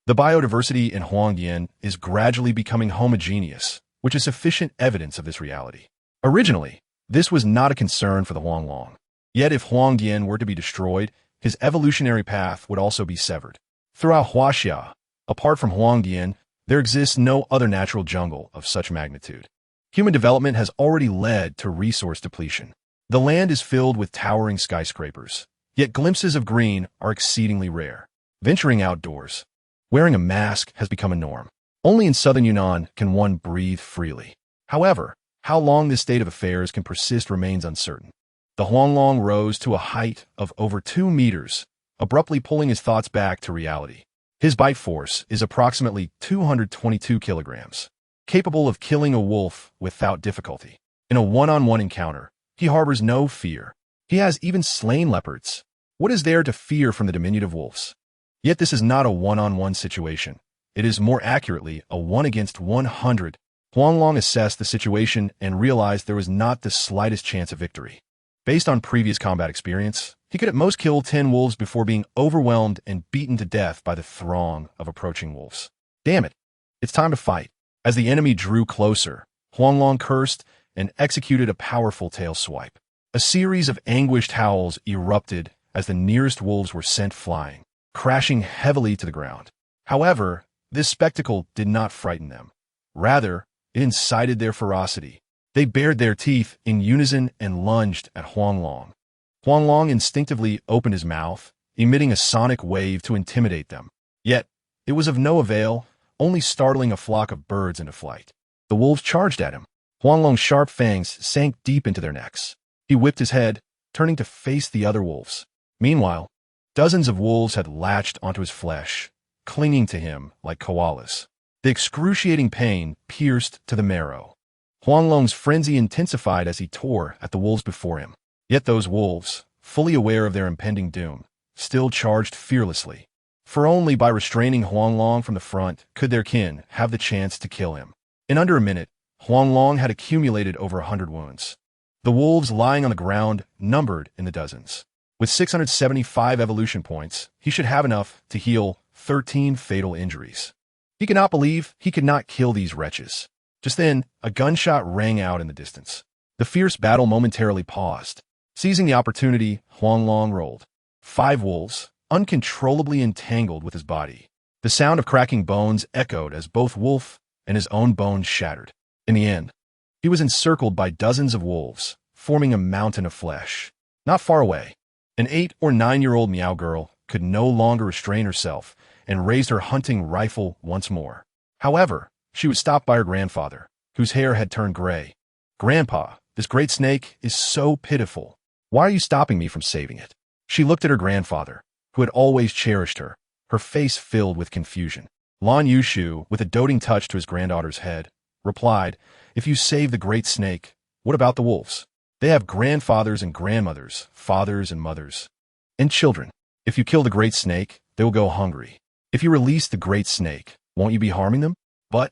The biodiversity in Huangdian is gradually becoming homogeneous, which is sufficient evidence of this reality. Originally, this was not a concern for the Huang Long. Yet if Huangdian were to be destroyed, his evolutionary path would also be severed. Throughout Huaxia, apart from Huangdian, there exists no other natural jungle of such magnitude. Human development has already led to resource depletion. The land is filled with towering skyscrapers, yet glimpses of green are exceedingly rare. Venturing outdoors, wearing a mask has become a norm. Only in southern Yunnan can one breathe freely. However, how long this state of affairs can persist remains uncertain. The Huang Long rose to a height of over 2 meters, abruptly pulling his thoughts back to reality. His bite force is approximately 222 kilograms, capable of killing a wolf without difficulty. In a one-on-one encounter, he harbors no fear. He has even slain leopards. What is there to fear from the diminutive wolves? Yet this is not a one-on-one situation. It is more accurately a 1 against 100. Huang Long assessed the situation and realized there was not the slightest chance of victory. Based on previous combat experience, he could at most kill 10 wolves before being overwhelmed and beaten to death by the throng of approaching wolves. Damn it, it's time to fight. As the enemy drew closer, Huang Long cursed and executed a powerful tail swipe. A series of anguished howls erupted as the nearest wolves were sent flying, crashing heavily to the ground. However, this spectacle did not frighten them. Rather, it incited their ferocity. They bared their teeth in unison and lunged at Huang Long. Huang Long instinctively opened his mouth, emitting a sonic wave to intimidate them. Yet, it was of no avail, only startling a flock of birds into flight. The wolves charged at him. Huang Long's sharp fangs sank deep into their necks. He whipped his head, turning to face the other wolves. Meanwhile, dozens of wolves had latched onto his flesh, clinging to him like koalas. The excruciating pain pierced to the marrow. Huang Long's frenzy intensified as he tore at the wolves before him. Yet those wolves, fully aware of their impending doom, still charged fearlessly. For only by restraining Huang Long from the front could their kin have the chance to kill him. In under a minute, Huang Long had accumulated over 100 wounds. The wolves lying on the ground numbered in the dozens. With 675 evolution points, he should have enough to heal 13 fatal injuries. He could not believe he could not kill these wretches. Just then, a gunshot rang out in the distance. The fierce battle momentarily paused. Seizing the opportunity, Huang Long rolled. 5 wolves, uncontrollably entangled with his body. The sound of cracking bones echoed as both wolf and his own bones shattered. In the end, he was encircled by dozens of wolves, forming a mountain of flesh. Not far away, an 8 or 9-year-old Meow girl could no longer restrain herself and raised her hunting rifle once more. However, she was stopped by her grandfather, whose hair had turned gray. "Grandpa, this great snake is so pitiful. Why are you stopping me from saving it?" She looked at her grandfather, who had always cherished her, her face filled with confusion. Lan Yushu, with a doting touch to his granddaughter's head, replied, "If you save the great snake, what about the wolves? They have grandfathers and grandmothers, fathers and mothers, and children. If you kill the great snake, they will go hungry. If you release the great snake, won't you be harming them? But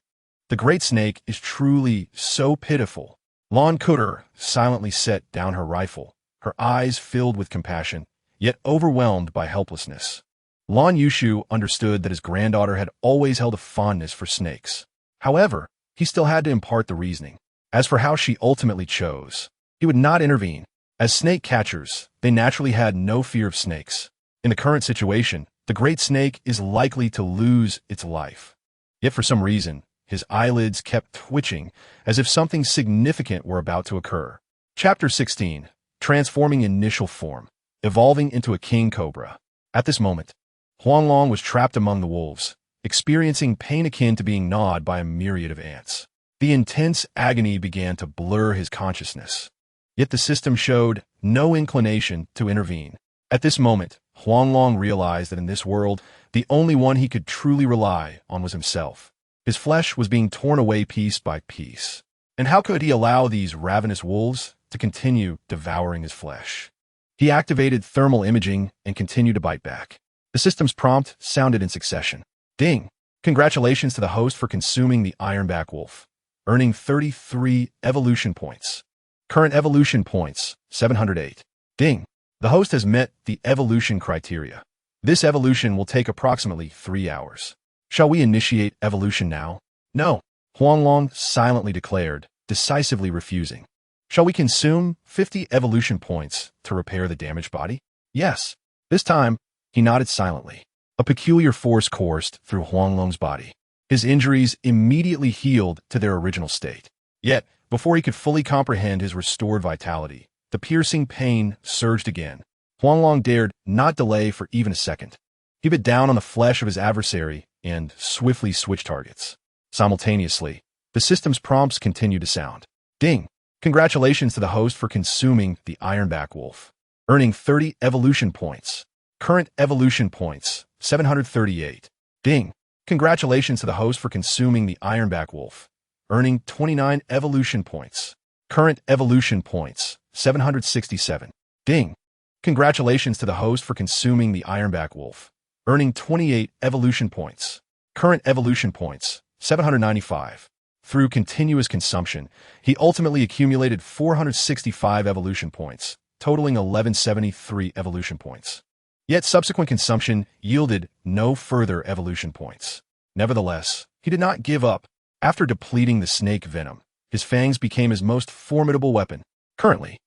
the great snake is truly so pitiful." Lan Kutter silently set down her rifle, her eyes filled with compassion, yet overwhelmed by helplessness. Lan Yushu understood that his granddaughter had always held a fondness for snakes. However, he still had to impart the reasoning. As for how she ultimately chose, he would not intervene. As snake catchers, they naturally had no fear of snakes. In the current situation, the great snake is likely to lose its life. Yet for some reason, his eyelids kept twitching as if something significant were about to occur. Chapter 16. Transforming Initial Form. Evolving into a king cobra. At this moment, Huang Long was trapped among the wolves, experiencing pain akin to being gnawed by a myriad of ants. The intense agony began to blur his consciousness. Yet the system showed no inclination to intervene. At this moment, Huang Long realized that in this world, the only one he could truly rely on was himself. His flesh was being torn away piece by piece. And how could he allow these ravenous wolves to continue devouring his flesh? He activated thermal imaging and continued to bite back. The system's prompt sounded in succession. Ding! Congratulations to the host for consuming the ironback wolf, earning 33 evolution points. Current evolution points, 708. Ding! The host has met the evolution criteria. This evolution will take approximately 3 hours. Shall we initiate evolution now? No, Huang Long silently declared, decisively refusing. Shall we consume 50 evolution points to repair the damaged body? Yes. This time, he nodded silently. A peculiar force coursed through Huang Long's body. His injuries immediately healed to their original state. Yet, before he could fully comprehend his restored vitality, the piercing pain surged again. Huang Long dared not delay for even a second. He bit down on the flesh of his adversary and swiftly switched targets. Simultaneously, the system's prompts continued to sound. Ding! Congratulations to the host for consuming the ironback wolf, earning 30 evolution points. Current evolution points, 738. Ding! Congratulations to the host for consuming the ironback wolf, earning 29 evolution points. Current evolution points, 767. Ding! Congratulations to the host for consuming the ironback wolf, earning 28 evolution points. Current evolution points, 795. Through continuous consumption, he ultimately accumulated 465 evolution points, totaling 1173 evolution points. Yet subsequent consumption yielded no further evolution points. Nevertheless, he did not give up. After depleting the snake venom, his fangs became his most formidable weapon. Currently,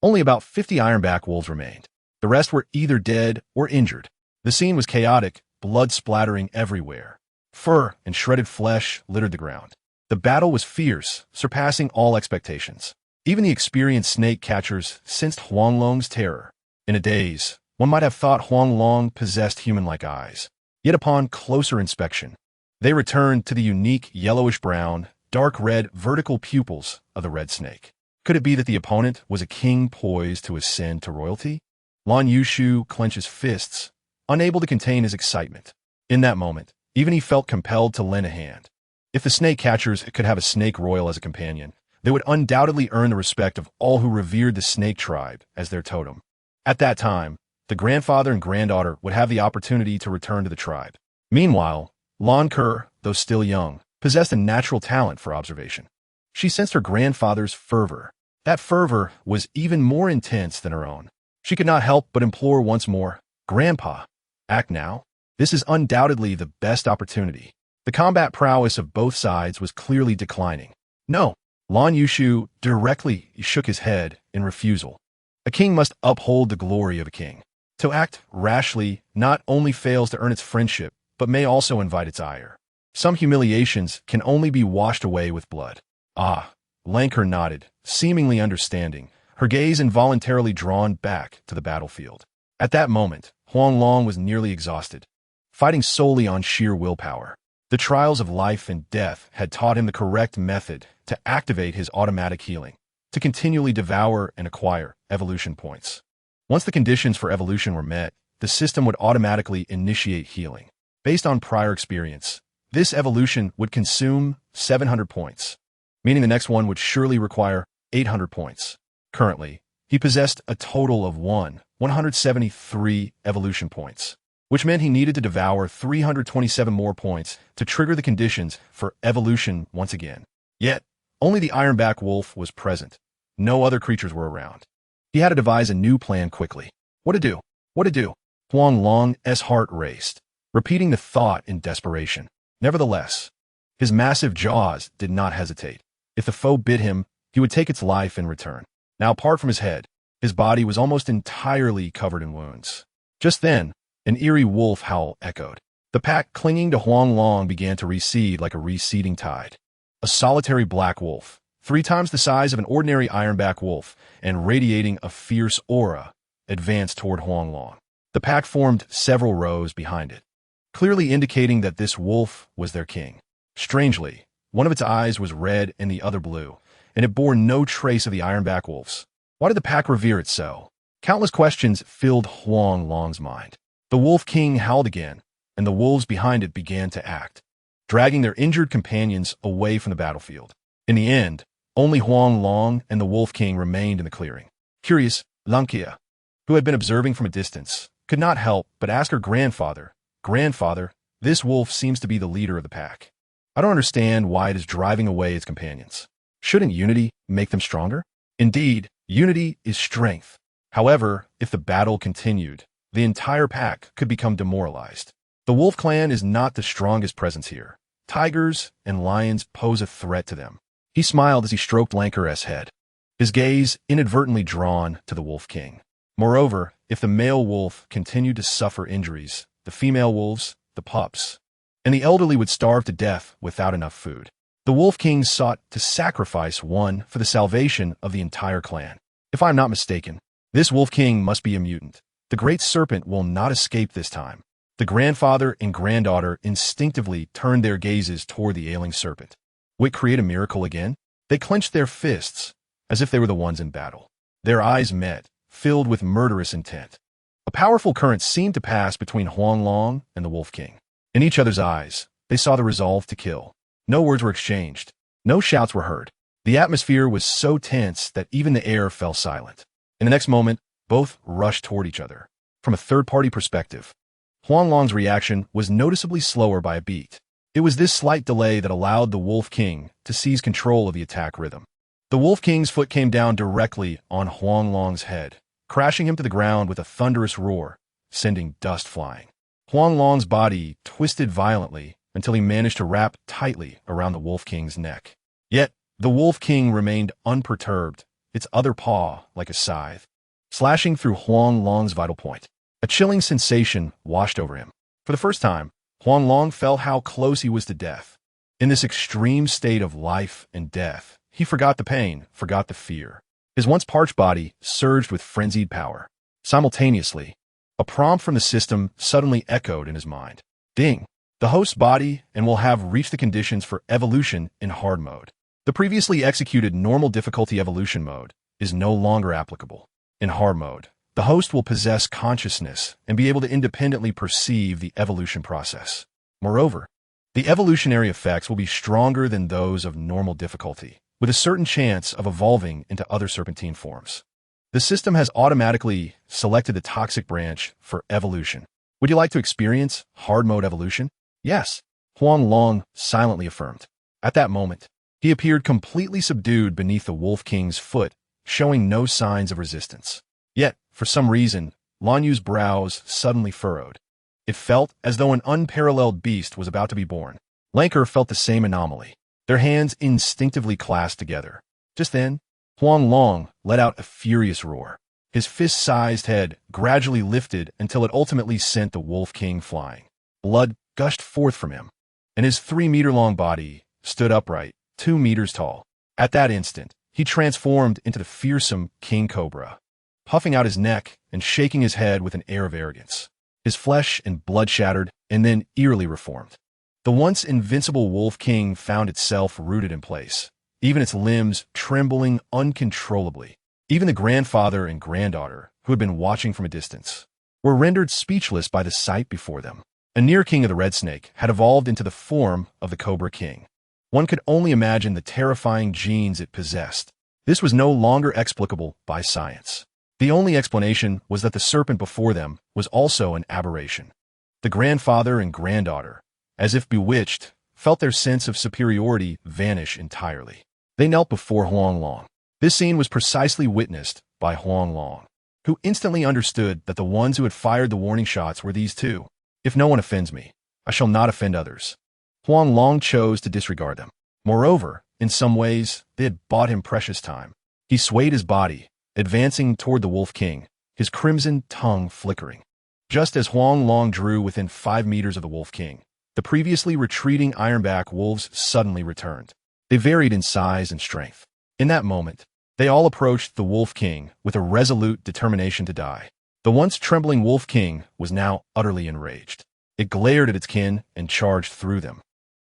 only about 50 ironback wolves remained. The rest were either dead or injured. The scene was chaotic, blood splattering everywhere. Fur and shredded flesh littered the ground. The battle was fierce, surpassing all expectations. Even the experienced snake catchers sensed Huang Long's terror. In a daze, one might have thought Huang Long possessed human-like eyes. Yet upon closer inspection, they returned to the unique yellowish-brown, dark red vertical pupils of the red snake. Could it be that the opponent was a king poised to ascend to royalty? Lan Yushu clenches fists, unable to contain his excitement. In that moment, even he felt compelled to lend a hand. If the snake catchers could have a snake royal as a companion, they would undoubtedly earn the respect of all who revered the snake tribe as their totem. At that time, the grandfather and granddaughter would have the opportunity to return to the tribe. Meanwhile, Lan Kur, though still young, possessed a natural talent for observation. She sensed her grandfather's fervor. That fervor was even more intense than her own. She could not help but implore once more, "Grandpa, act now." This is undoubtedly the best opportunity. The combat prowess of both sides was clearly declining. No, Lan Yushu directly shook his head in refusal. A king must uphold the glory of a king. To act rashly not only fails to earn its friendship, but may also invite its ire. Some humiliations can only be washed away with blood. Ah, Lanker nodded, seemingly understanding, her gaze involuntarily drawn back to the battlefield. At that moment, Huang Long was nearly exhausted, fighting solely on sheer willpower. The trials of life and death had taught him the correct method to activate his automatic healing, to continually devour and acquire evolution points. Once the conditions for evolution were met, the system would automatically initiate healing. Based on prior experience, this evolution would consume 700 points, meaning the next one would surely require 800 points. Currently, he possessed a total of 173 evolution points, which meant he needed to devour 327 more points to trigger the conditions for evolution once again. Yet, only the ironback wolf was present. No other creatures were around. He had to devise a new plan quickly. What to do? What to do? Huang Long's heart raced, repeating the thought in desperation. Nevertheless, his massive jaws did not hesitate. If the foe bit him, he would take its life in return. Now, apart from his head, his body was almost entirely covered in wounds. Just then, an eerie wolf howl echoed. The pack clinging to Huang Long began to recede like a receding tide. A solitary black wolf, 3 times the size of an ordinary ironback wolf and radiating a fierce aura, advanced toward Huang Long. The pack formed several rows behind it, clearly indicating that this wolf was their king. Strangely, one of its eyes was red and the other blue, and it bore no trace of the ironback wolves. Why did the pack revere it so? Countless questions filled Huang Long's mind. The Wolf King howled again, and the wolves behind it began to act, dragging their injured companions away from the battlefield. In the end, only Huang Long and the Wolf King remained in the clearing. Curious, Lankia, who had been observing from a distance, could not help but ask her grandfather, "Grandfather, this wolf seems to be the leader of the pack. I don't understand why it is driving away its companions. Shouldn't unity make them stronger?" Indeed, unity is strength. However, if the battle continued, the entire pack could become demoralized. The Wolf Clan is not the strongest presence here. Tigers and lions pose a threat to them. He smiled as he stroked Lanker's head, his gaze inadvertently drawn to the Wolf King. Moreover, if the male wolf continued to suffer injuries, the female wolves, the pups, and the elderly would starve to death without enough food. The Wolf King sought to sacrifice one for the salvation of the entire clan. If I am not mistaken, this Wolf King must be a mutant. The great serpent will not escape this time. The grandfather and granddaughter instinctively turned their gazes toward the ailing serpent. Would it create a miracle again? They clenched their fists, as if they were the ones in battle. Their eyes met, filled with murderous intent. A powerful current seemed to pass between Huang Long and the Wolf King. In each other's eyes, they saw the resolve to kill. No words were exchanged. No shouts were heard. The atmosphere was so tense that even the air fell silent. In the next moment, both rushed toward each other. From a third-party perspective, Huang Long's reaction was noticeably slower by a beat. It was this slight delay that allowed the Wolf King to seize control of the attack rhythm. The Wolf King's foot came down directly on Huang Long's head, crashing him to the ground with a thunderous roar, sending dust flying. Huang Long's body twisted violently until he managed to wrap tightly around the Wolf King's neck. Yet, the Wolf King remained unperturbed, its other paw like a scythe, slashing through Huang Long's vital point. A chilling sensation washed over him. For the first time, Huang Long felt how close he was to death. In this extreme state of life and death, he forgot the pain, forgot the fear. His once parched body surged with frenzied power. Simultaneously, a prompt from the system suddenly echoed in his mind. Ding! the host's body and will have reached the conditions for evolution in hard mode. The previously executed normal difficulty evolution mode is no longer applicable. In hard mode, the host will possess consciousness and be able to independently perceive the evolution process. Moreover, the evolutionary effects will be stronger than those of normal difficulty, with a certain chance of evolving into other serpentine forms. The system has automatically selected the toxic branch for evolution. Would you like to experience hard mode evolution? Yes, Huang Long silently affirmed. At that moment, he appeared completely subdued beneath the Wolf King's foot, showing no signs of resistance. Yet, for some reason, Lan Yu's brows suddenly furrowed. It felt as though an unparalleled beast was about to be born. Lanker felt the same anomaly. Their hands instinctively clasped together. Just then, Huang Long let out a furious roar. His fist-sized head gradually lifted until it ultimately sent the Wolf King flying. Blood gushed forth from him, and his 3-meter-long body stood upright, 2 meters tall. At that instant, he transformed into the fearsome King Cobra, puffing out his neck and shaking his head with an air of arrogance. His flesh and blood shattered and then eerily reformed. The once invincible Wolf King found itself rooted in place, even its limbs trembling uncontrollably. Even the grandfather and granddaughter, who had been watching from a distance, were rendered speechless by the sight before them. A near king of the Red Snake had evolved into the form of the Cobra King. One could only imagine the terrifying genes it possessed. This was no longer explicable by science. The only explanation was that the serpent before them was also an aberration. The grandfather and granddaughter, as if bewitched, felt their sense of superiority vanish entirely. They knelt before Huang Long. This scene was precisely witnessed by Huang Long, who instantly understood that the ones who had fired the warning shots were these two. If no one offends me, I shall not offend others. Huang Long chose to disregard them. Moreover, in some ways, they had bought him precious time. He swayed his body, advancing toward the Wolf King, his crimson tongue flickering. Just as Huang Long drew within 5 meters of the Wolf King, the previously retreating ironback wolves suddenly returned. They varied in size and strength. In that moment, they all approached the Wolf King with a resolute determination to die. The once trembling Wolf King was now utterly enraged. It glared at its kin and charged through them,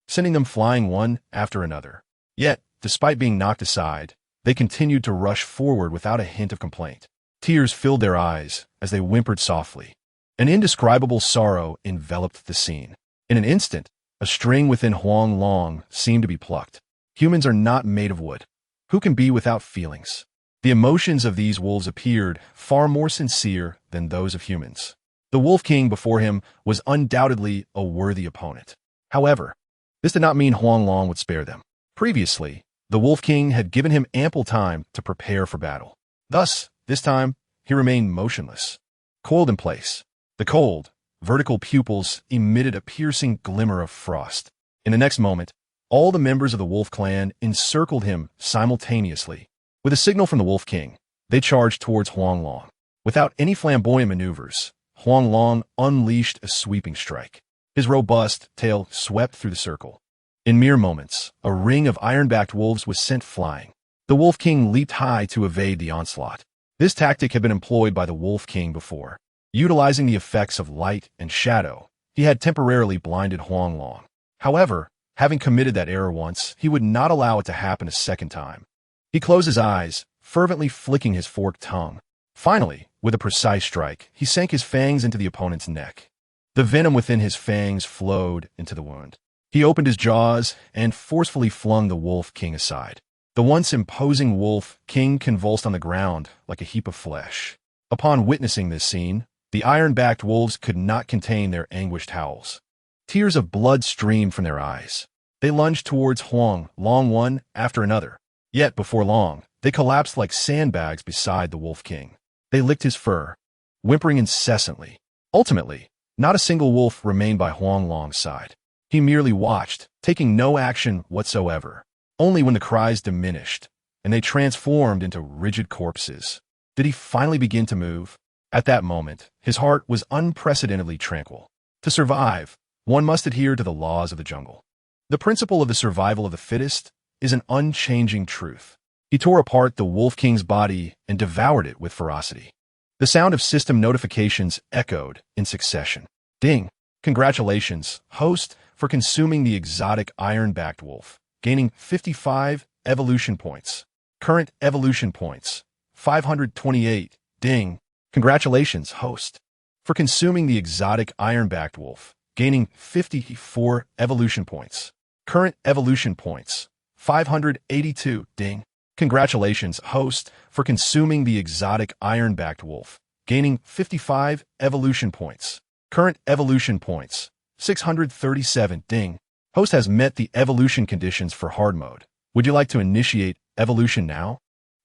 sending them flying one after another. Yet, despite being knocked aside, they continued to rush forward without a hint of complaint. Tears filled their eyes as they whimpered softly. An indescribable sorrow enveloped the scene. In an instant, a string within Huang Long seemed to be plucked. Humans are not made of wood. Who can be without feelings? The emotions of these wolves appeared far more sincere than those of humans. The Wolf King before him was undoubtedly a worthy opponent. However, this did not mean Huang Long would spare them. Previously, the Wolf King had given him ample time to prepare for battle. Thus, this time, he remained motionless, coiled in place. The cold, vertical pupils emitted a piercing glimmer of frost. In the next moment, all the members of the Wolf clan encircled him simultaneously. With a signal from the Wolf King, they charged towards Huang Long. Without any flamboyant maneuvers, Huang Long unleashed a sweeping strike. His robust tail swept through the circle. In mere moments, a ring of iron-backed wolves was sent flying. The Wolf King leaped high to evade the onslaught. This tactic had been employed by the Wolf King before. Utilizing the effects of light and shadow, he had temporarily blinded Huang Long. However, having committed that error once, he would not allow it to happen a second time. He closed his eyes, fervently flicking his forked tongue. Finally, with a precise strike, he sank his fangs into the opponent's neck. The venom within his fangs flowed into the wound. He opened his jaws and forcefully flung the Wolf King aside. The once imposing Wolf King convulsed on the ground like a heap of flesh. Upon witnessing this scene, the iron-backed wolves could not contain their anguished howls. Tears of blood streamed from their eyes. They lunged towards Huang Long one after another. Yet, before long, they collapsed like sandbags beside the Wolf King. They licked his fur, whimpering incessantly. Ultimately, not a single wolf remained by Huang Long's side. He merely watched, taking no action whatsoever. Only when the cries diminished, and they transformed into rigid corpses, did he finally begin to move. At that moment, his heart was unprecedentedly tranquil. To survive, one must adhere to the laws of the jungle. The principle of the survival of the fittest is an unchanging truth. He tore apart the Wolf King's body and devoured it with ferocity. The sound of system notifications echoed in succession. Ding! Congratulations, host. for consuming the exotic iron-backed wolf, gaining 55 evolution points. Current evolution points, 528. Ding. Congratulations, host, for consuming the exotic iron-backed wolf, gaining 54 evolution points. Current evolution points, 582. Ding. Congratulations, host, for consuming the exotic iron-backed wolf, gaining 55 evolution points. Current evolution points, 637. Ding. Host has met the evolution conditions for hard mode. Would you like to initiate evolution now?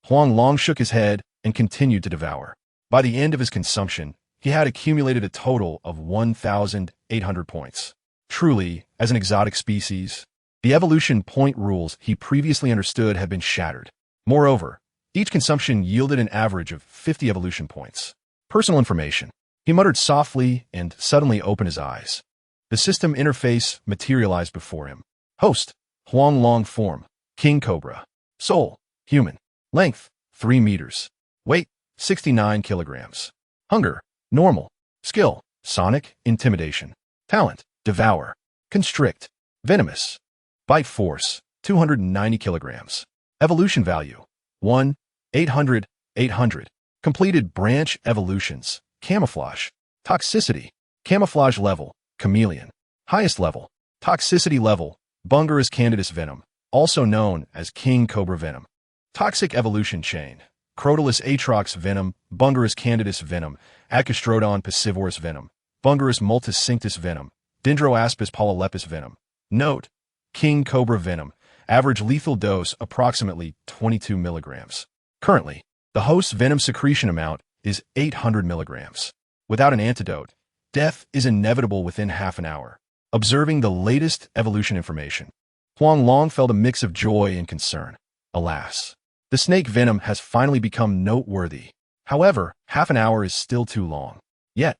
Huang Long shook his head and continued to devour. By the end of his consumption, he had accumulated a total of 1,800 points. Truly, as an exotic species, the evolution point rules he previously understood had been shattered. Moreover, each consumption yielded an average of 50 evolution points. Personal information. He muttered softly and suddenly opened his eyes. The system interface materialized before him. Host, Huang Long form, King Cobra. Soul, human. Length, 3 meters. Weight, 69 kilograms. Hunger, normal. Skill, sonic, intimidation. Talent, devour. Constrict, venomous. Bite force, 290 kilograms. Evolution value, 1, 800, 800. Completed branch evolutions, camouflage. Toxicity, camouflage level, chameleon. Highest level, toxicity level, Bungarus candidus venom, also known as King Cobra venom. Toxic evolution chain, Crotalus atrox venom, Bungarus candidus venom, Acastrodon passivorus venom, Bungarus multis cinctus venom, Dendroaspis polylepis venom. Note, King Cobra venom, average lethal dose approximately 22 milligrams. Currently, the host's venom secretion amount is 800 milligrams. Without an antidote, death is inevitable within half an hour. Observing the latest evolution information, Huang Long felt a mix of joy and concern. Alas, the snake venom has finally become noteworthy. However, half an hour is still too long. Yet,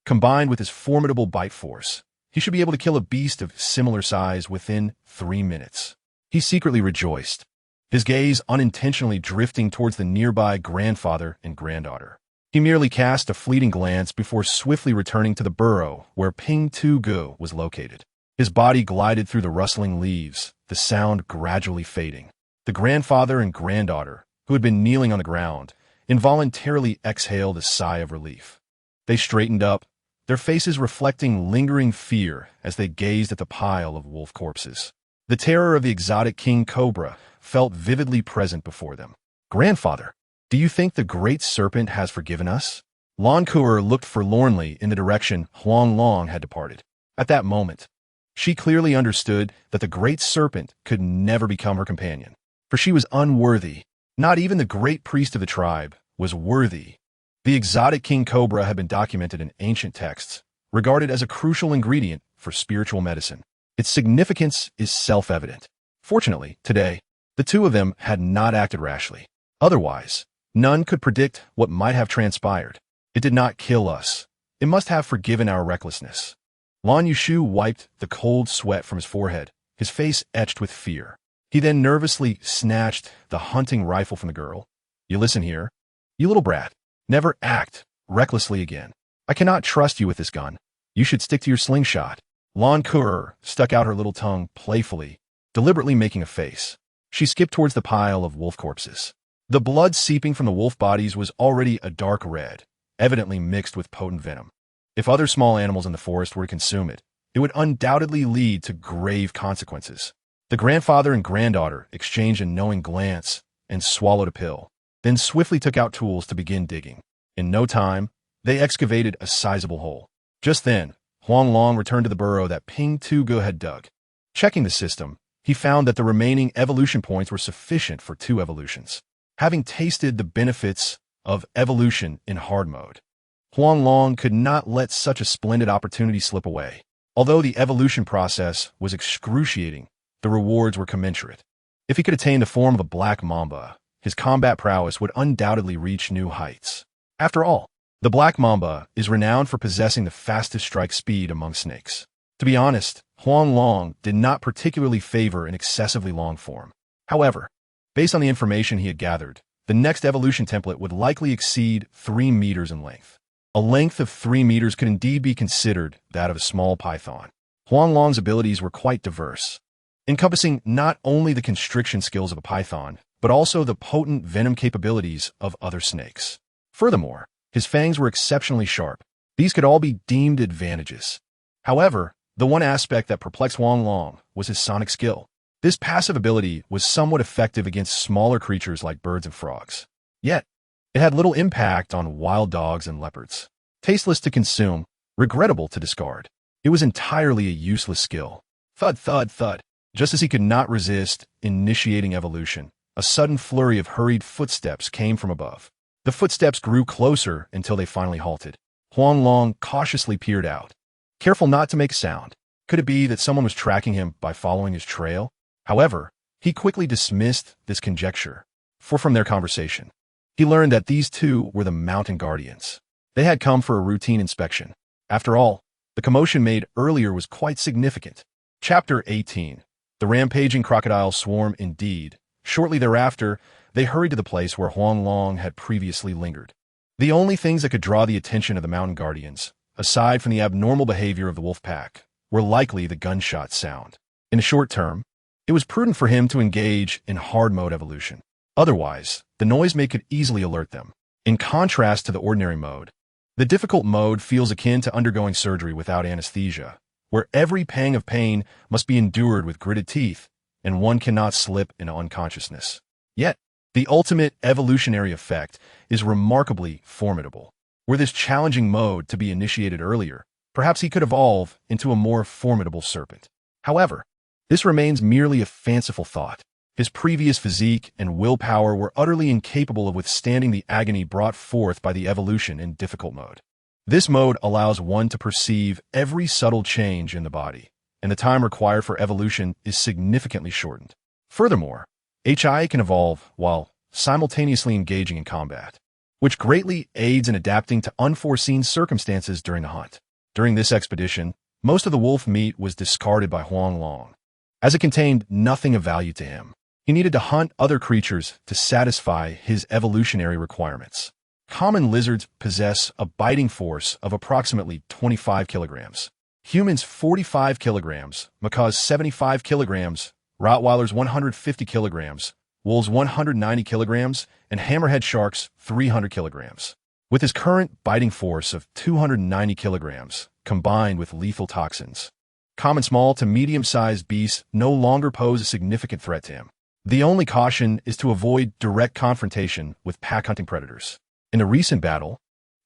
combined with his formidable bite force, he should be able to kill a beast of similar size within 3 minutes. He secretly rejoiced, his gaze unintentionally drifting towards the nearby grandfather and granddaughter. He merely cast a fleeting glance before swiftly returning to the burrow where Ping Tu Gu was located. His body glided through the rustling leaves, the sound gradually fading. The grandfather and granddaughter, who had been kneeling on the ground, involuntarily exhaled a sigh of relief. They straightened up, their faces reflecting lingering fear as they gazed at the pile of wolf corpses. The terror of the exotic King Cobra felt vividly present before them. Grandfather, do you think the great serpent has forgiven us? Lan Kuer looked forlornly in the direction Huang Long had departed. At that moment, she clearly understood that the great serpent could never become her companion, for she was unworthy. Not even the great priest of the tribe was worthy. The exotic King Cobra had been documented in ancient texts, regarded as a crucial ingredient for spiritual medicine. Its significance is self-evident. Fortunately, today, the two of them had not acted rashly. Otherwise, none could predict what might have transpired. It did not kill us. It must have forgiven our recklessness. Lan Yushu wiped the cold sweat from his forehead, his face etched with fear. He then nervously snatched the hunting rifle from the girl. You listen here. You little brat. Never act recklessly again. I cannot trust you with this gun. You should stick to your slingshot. Lan Kuer stuck out her little tongue playfully, deliberately making a face. She skipped towards the pile of wolf corpses. The blood seeping from the wolf bodies was already a dark red, evidently mixed with potent venom. If other small animals in the forest were to consume it, it would undoubtedly lead to grave consequences. The grandfather and granddaughter exchanged a knowing glance and swallowed a pill, then swiftly took out tools to begin digging. In no time, they excavated a sizable hole. Just then, Huang Long returned to the burrow that Ping Tu Gu had dug. Checking the system, he found that the remaining evolution points were sufficient for 2 evolutions. Having tasted the benefits of evolution in hard mode, Huang Long could not let such a splendid opportunity slip away. Although the evolution process was excruciating, the rewards were commensurate. If he could attain the form of a black mamba, his combat prowess would undoubtedly reach new heights. After all, the black mamba is renowned for possessing the fastest strike speed among snakes. To be honest, Huang Long did not particularly favor an excessively long form. However, based on the information he had gathered, the next evolution template would likely exceed 3 meters in length. A length of 3 meters could indeed be considered that of a small python. Huang Long's abilities were quite diverse, encompassing not only the constriction skills of a python, but also the potent venom capabilities of other snakes. Furthermore, his fangs were exceptionally sharp. These could all be deemed advantages. However, the one aspect that perplexed Huang Long was his sonic skill. This passive ability was somewhat effective against smaller creatures like birds and frogs. Yet, it had little impact on wild dogs and leopards. Tasteless to consume, regrettable to discard. It was entirely a useless skill. Thud, thud, thud. Just as he could not resist initiating evolution, a sudden flurry of hurried footsteps came from above. The footsteps grew closer until they finally halted. Huang Long cautiously peered out, careful not to make a sound. Could it be that someone was tracking him by following his trail? However, he quickly dismissed this conjecture, for from their conversation, he learned that these two were the mountain guardians. They had come for a routine inspection. After all, the commotion made earlier was quite significant. Chapter 18. The rampaging crocodile swarm indeed. Shortly thereafter, they hurried to the place where Huang Long had previously lingered. The only things that could draw the attention of the mountain guardians, aside from the abnormal behavior of the wolf pack, were likely the gunshot sound. In the short term, it was prudent for him to engage in hard mode evolution. Otherwise, the noise could easily alert them. In contrast to the ordinary mode, the difficult mode feels akin to undergoing surgery without anesthesia, where every pang of pain must be endured with gritted teeth, and one cannot slip into unconsciousness. Yet, the ultimate evolutionary effect is remarkably formidable. Were this challenging mode to be initiated earlier, perhaps he could evolve into a more formidable serpent. However, this remains merely a fanciful thought. His previous physique and willpower were utterly incapable of withstanding the agony brought forth by the evolution in difficult mode. This mode allows one to perceive every subtle change in the body, and the time required for evolution is significantly shortened. Furthermore, HI can evolve while simultaneously engaging in combat, which greatly aids in adapting to unforeseen circumstances during the hunt. During this expedition, most of the wolf meat was discarded by Huang Long, as it contained nothing of value to him. He needed to hunt other creatures to satisfy his evolutionary requirements. Common lizards possess a biting force of approximately 25 kilograms. Humans 45 kilograms, macaws 75 kilograms, Rottweilers 150 kilograms, wolves 190 kilograms, and hammerhead sharks 300 kilograms. With his current biting force of 290 kilograms, combined with lethal toxins, common small to medium-sized beasts no longer pose a significant threat to him. The only caution is to avoid direct confrontation with pack-hunting predators. In a recent battle,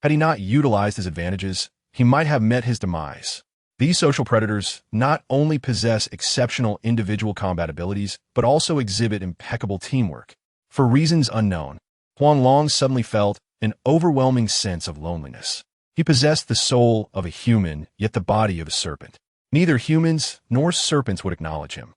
had he not utilized his advantages, he might have met his demise. These social predators not only possess exceptional individual combat abilities, but also exhibit impeccable teamwork. For reasons unknown, Huang Long suddenly felt an overwhelming sense of loneliness. He possessed the soul of a human, yet the body of a serpent. Neither humans nor serpents would acknowledge him.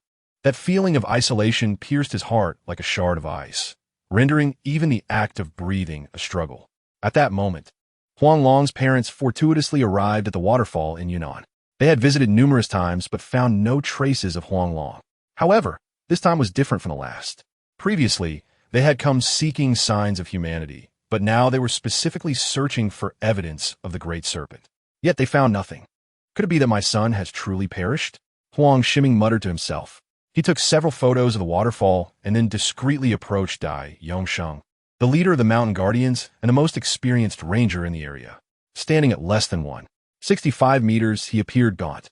That feeling of isolation pierced his heart like a shard of ice, rendering even the act of breathing a struggle. At that moment, Huang Long's parents fortuitously arrived at the waterfall in Yunnan. They had visited numerous times but found no traces of Huang Long. However, this time was different from the last. Previously, they had come seeking signs of humanity, but now they were specifically searching for evidence of the great serpent. Yet they found nothing. Could it be that my son has truly perished? Huang Shiming muttered to himself. He took several photos of the waterfall and then discreetly approached Dai Yongsheng, the leader of the mountain guardians and the most experienced ranger in the area. Standing at less than 165 meters, he appeared gaunt,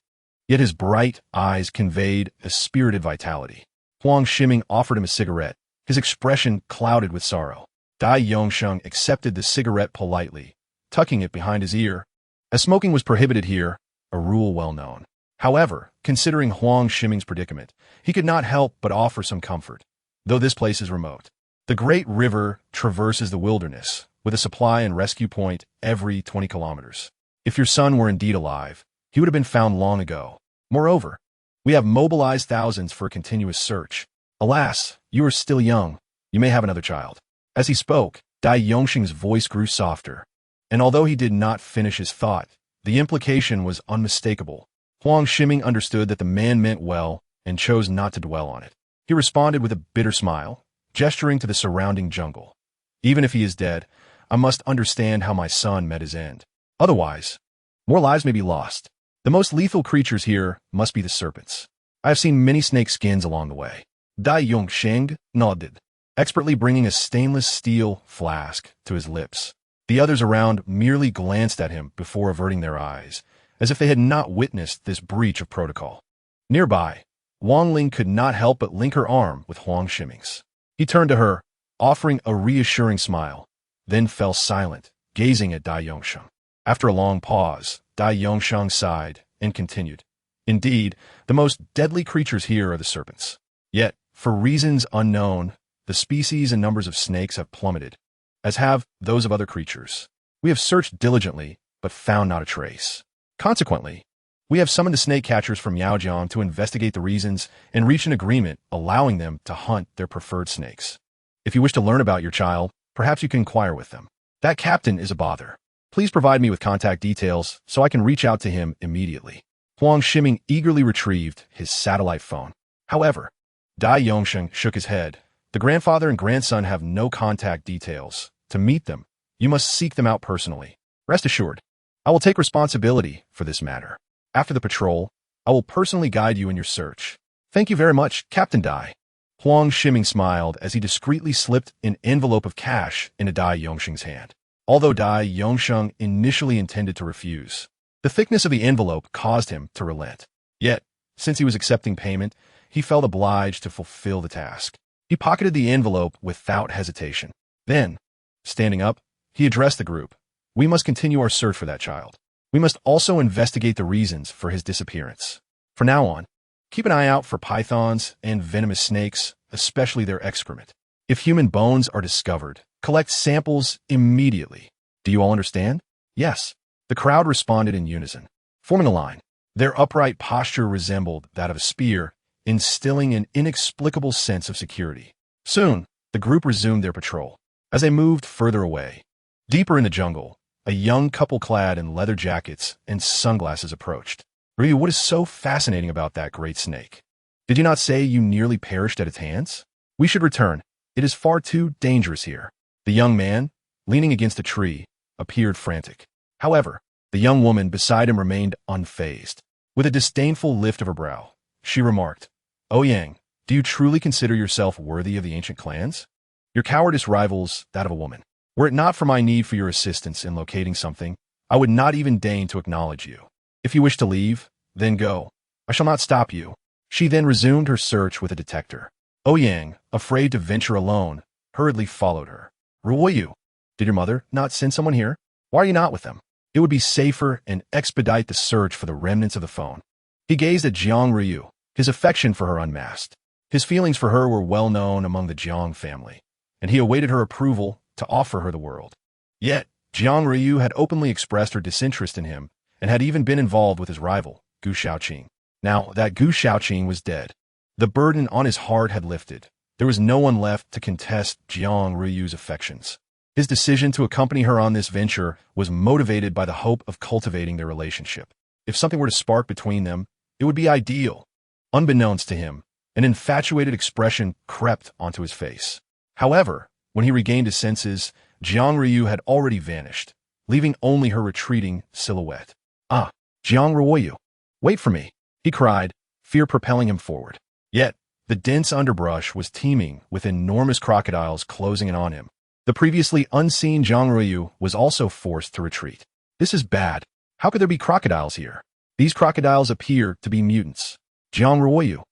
yet his bright eyes conveyed a spirited vitality. Huang Shiming offered him a cigarette, his expression clouded with sorrow. Dai Yongsheng accepted the cigarette politely, tucking it behind his ear. As smoking was prohibited here, a rule well known. However, considering Huang Shiming's predicament, he could not help but offer some comfort, though this place is remote. The great river traverses the wilderness, with a supply and rescue point every 20 kilometers. If your son were indeed alive, he would have been found long ago. Moreover, we have mobilized thousands for a continuous search. Alas, you are still young. You may have another child. As he spoke, Dai Yongsheng's voice grew softer, and although he did not finish his thought, the implication was unmistakable. Huang Shiming understood that the man meant well and chose not to dwell on it. He responded with a bitter smile, gesturing to the surrounding jungle. Even if he is dead, I must understand how my son met his end. Otherwise, more lives may be lost. The most lethal creatures here must be the serpents. I have seen many snake skins along the way. Dai Yongsheng nodded, expertly bringing a stainless steel flask to his lips. The others around merely glanced at him before averting their eyes, as if they had not witnessed this breach of protocol. Nearby, Wang Ling could not help but link her arm with Huang Shiming's. He turned to her, offering a reassuring smile, then fell silent, gazing at Dai Yongsheng. After a long pause, Dai Yongsheng sighed and continued. Indeed, the most deadly creatures here are the serpents. Yet, for reasons unknown, the species and numbers of snakes have plummeted, as have those of other creatures. We have searched diligently, but found not a trace. Consequently, we have summoned the snake catchers from Yaojiang to investigate the reasons and reach an agreement allowing them to hunt their preferred snakes. If you wish to learn about your child, perhaps you can inquire with them. That captain is a bother. Please provide me with contact details so I can reach out to him immediately. Huang Shiming eagerly retrieved his satellite phone. However, Dai Yongsheng shook his head. The grandfather and grandson have no contact details. To meet them, you must seek them out personally. Rest assured, I will take responsibility for this matter. After the patrol, I will personally guide you in your search. Thank you very much, Captain Dai. Huang Shiming smiled as he discreetly slipped an envelope of cash into Dai Yongsheng's hand. Although Dai Yongsheng initially intended to refuse, the thickness of the envelope caused him to relent. Yet, since he was accepting payment, he felt obliged to fulfill the task. He pocketed the envelope without hesitation. Then, standing up, he addressed the group. We must continue our search for that child. We must also investigate the reasons for his disappearance. From now on, keep an eye out for pythons and venomous snakes, especially their excrement. If human bones are discovered, collect samples immediately. Do you all understand? Yes. The crowd responded in unison, forming a line. Their upright posture resembled that of a spear, instilling an inexplicable sense of security. Soon, the group resumed their patrol. As they moved further away, deeper in the jungle, a young couple clad in leather jackets and sunglasses approached. Ryu, what is so fascinating about that great snake? Did you not say you nearly perished at its hands? We should return. It is far too dangerous here. The young man, leaning against a tree, appeared frantic. However, the young woman beside him remained unfazed. With a disdainful lift of her brow, she remarked, "Oh Yang, do you truly consider yourself worthy of the ancient clans? Your cowardice rivals that of a woman. Were it not for my need for your assistance in locating something, I would not even deign to acknowledge you. If you wish to leave, then go. I shall not stop you." She then resumed her search with a detector. Yang, afraid to venture alone, hurriedly followed her. "Ruoyu, did your mother not send someone here? Why are you not with them? It would be safer and expedite the search for the remnants of the phone." He gazed at Jiang Ryu, his affection for her unmasked. His feelings for her were well known among the Jiang family, and he awaited her approval to offer her the world. Yet, Jiang Ryu had openly expressed her disinterest in him and had even been involved with his rival, Gu Shaoqing. Now that Gu Shaoqing was dead, the burden on his heart had lifted. There was no one left to contest Jiang Ryu's affections. His decision to accompany her on this venture was motivated by the hope of cultivating their relationship. If something were to spark between them, it would be ideal. Unbeknownst to him, an infatuated expression crept onto his face. However, when he regained his senses, Jiang Ryu had already vanished, leaving only her retreating silhouette. "Ah, Jiang Ryu, wait for me," he cried, fear propelling him forward. Yet, the dense underbrush was teeming with enormous crocodiles closing in on him. The previously unseen Jiang Ryu was also forced to retreat. "This is bad. How could there be crocodiles here? These crocodiles appear to be mutants." Jiang Ryu,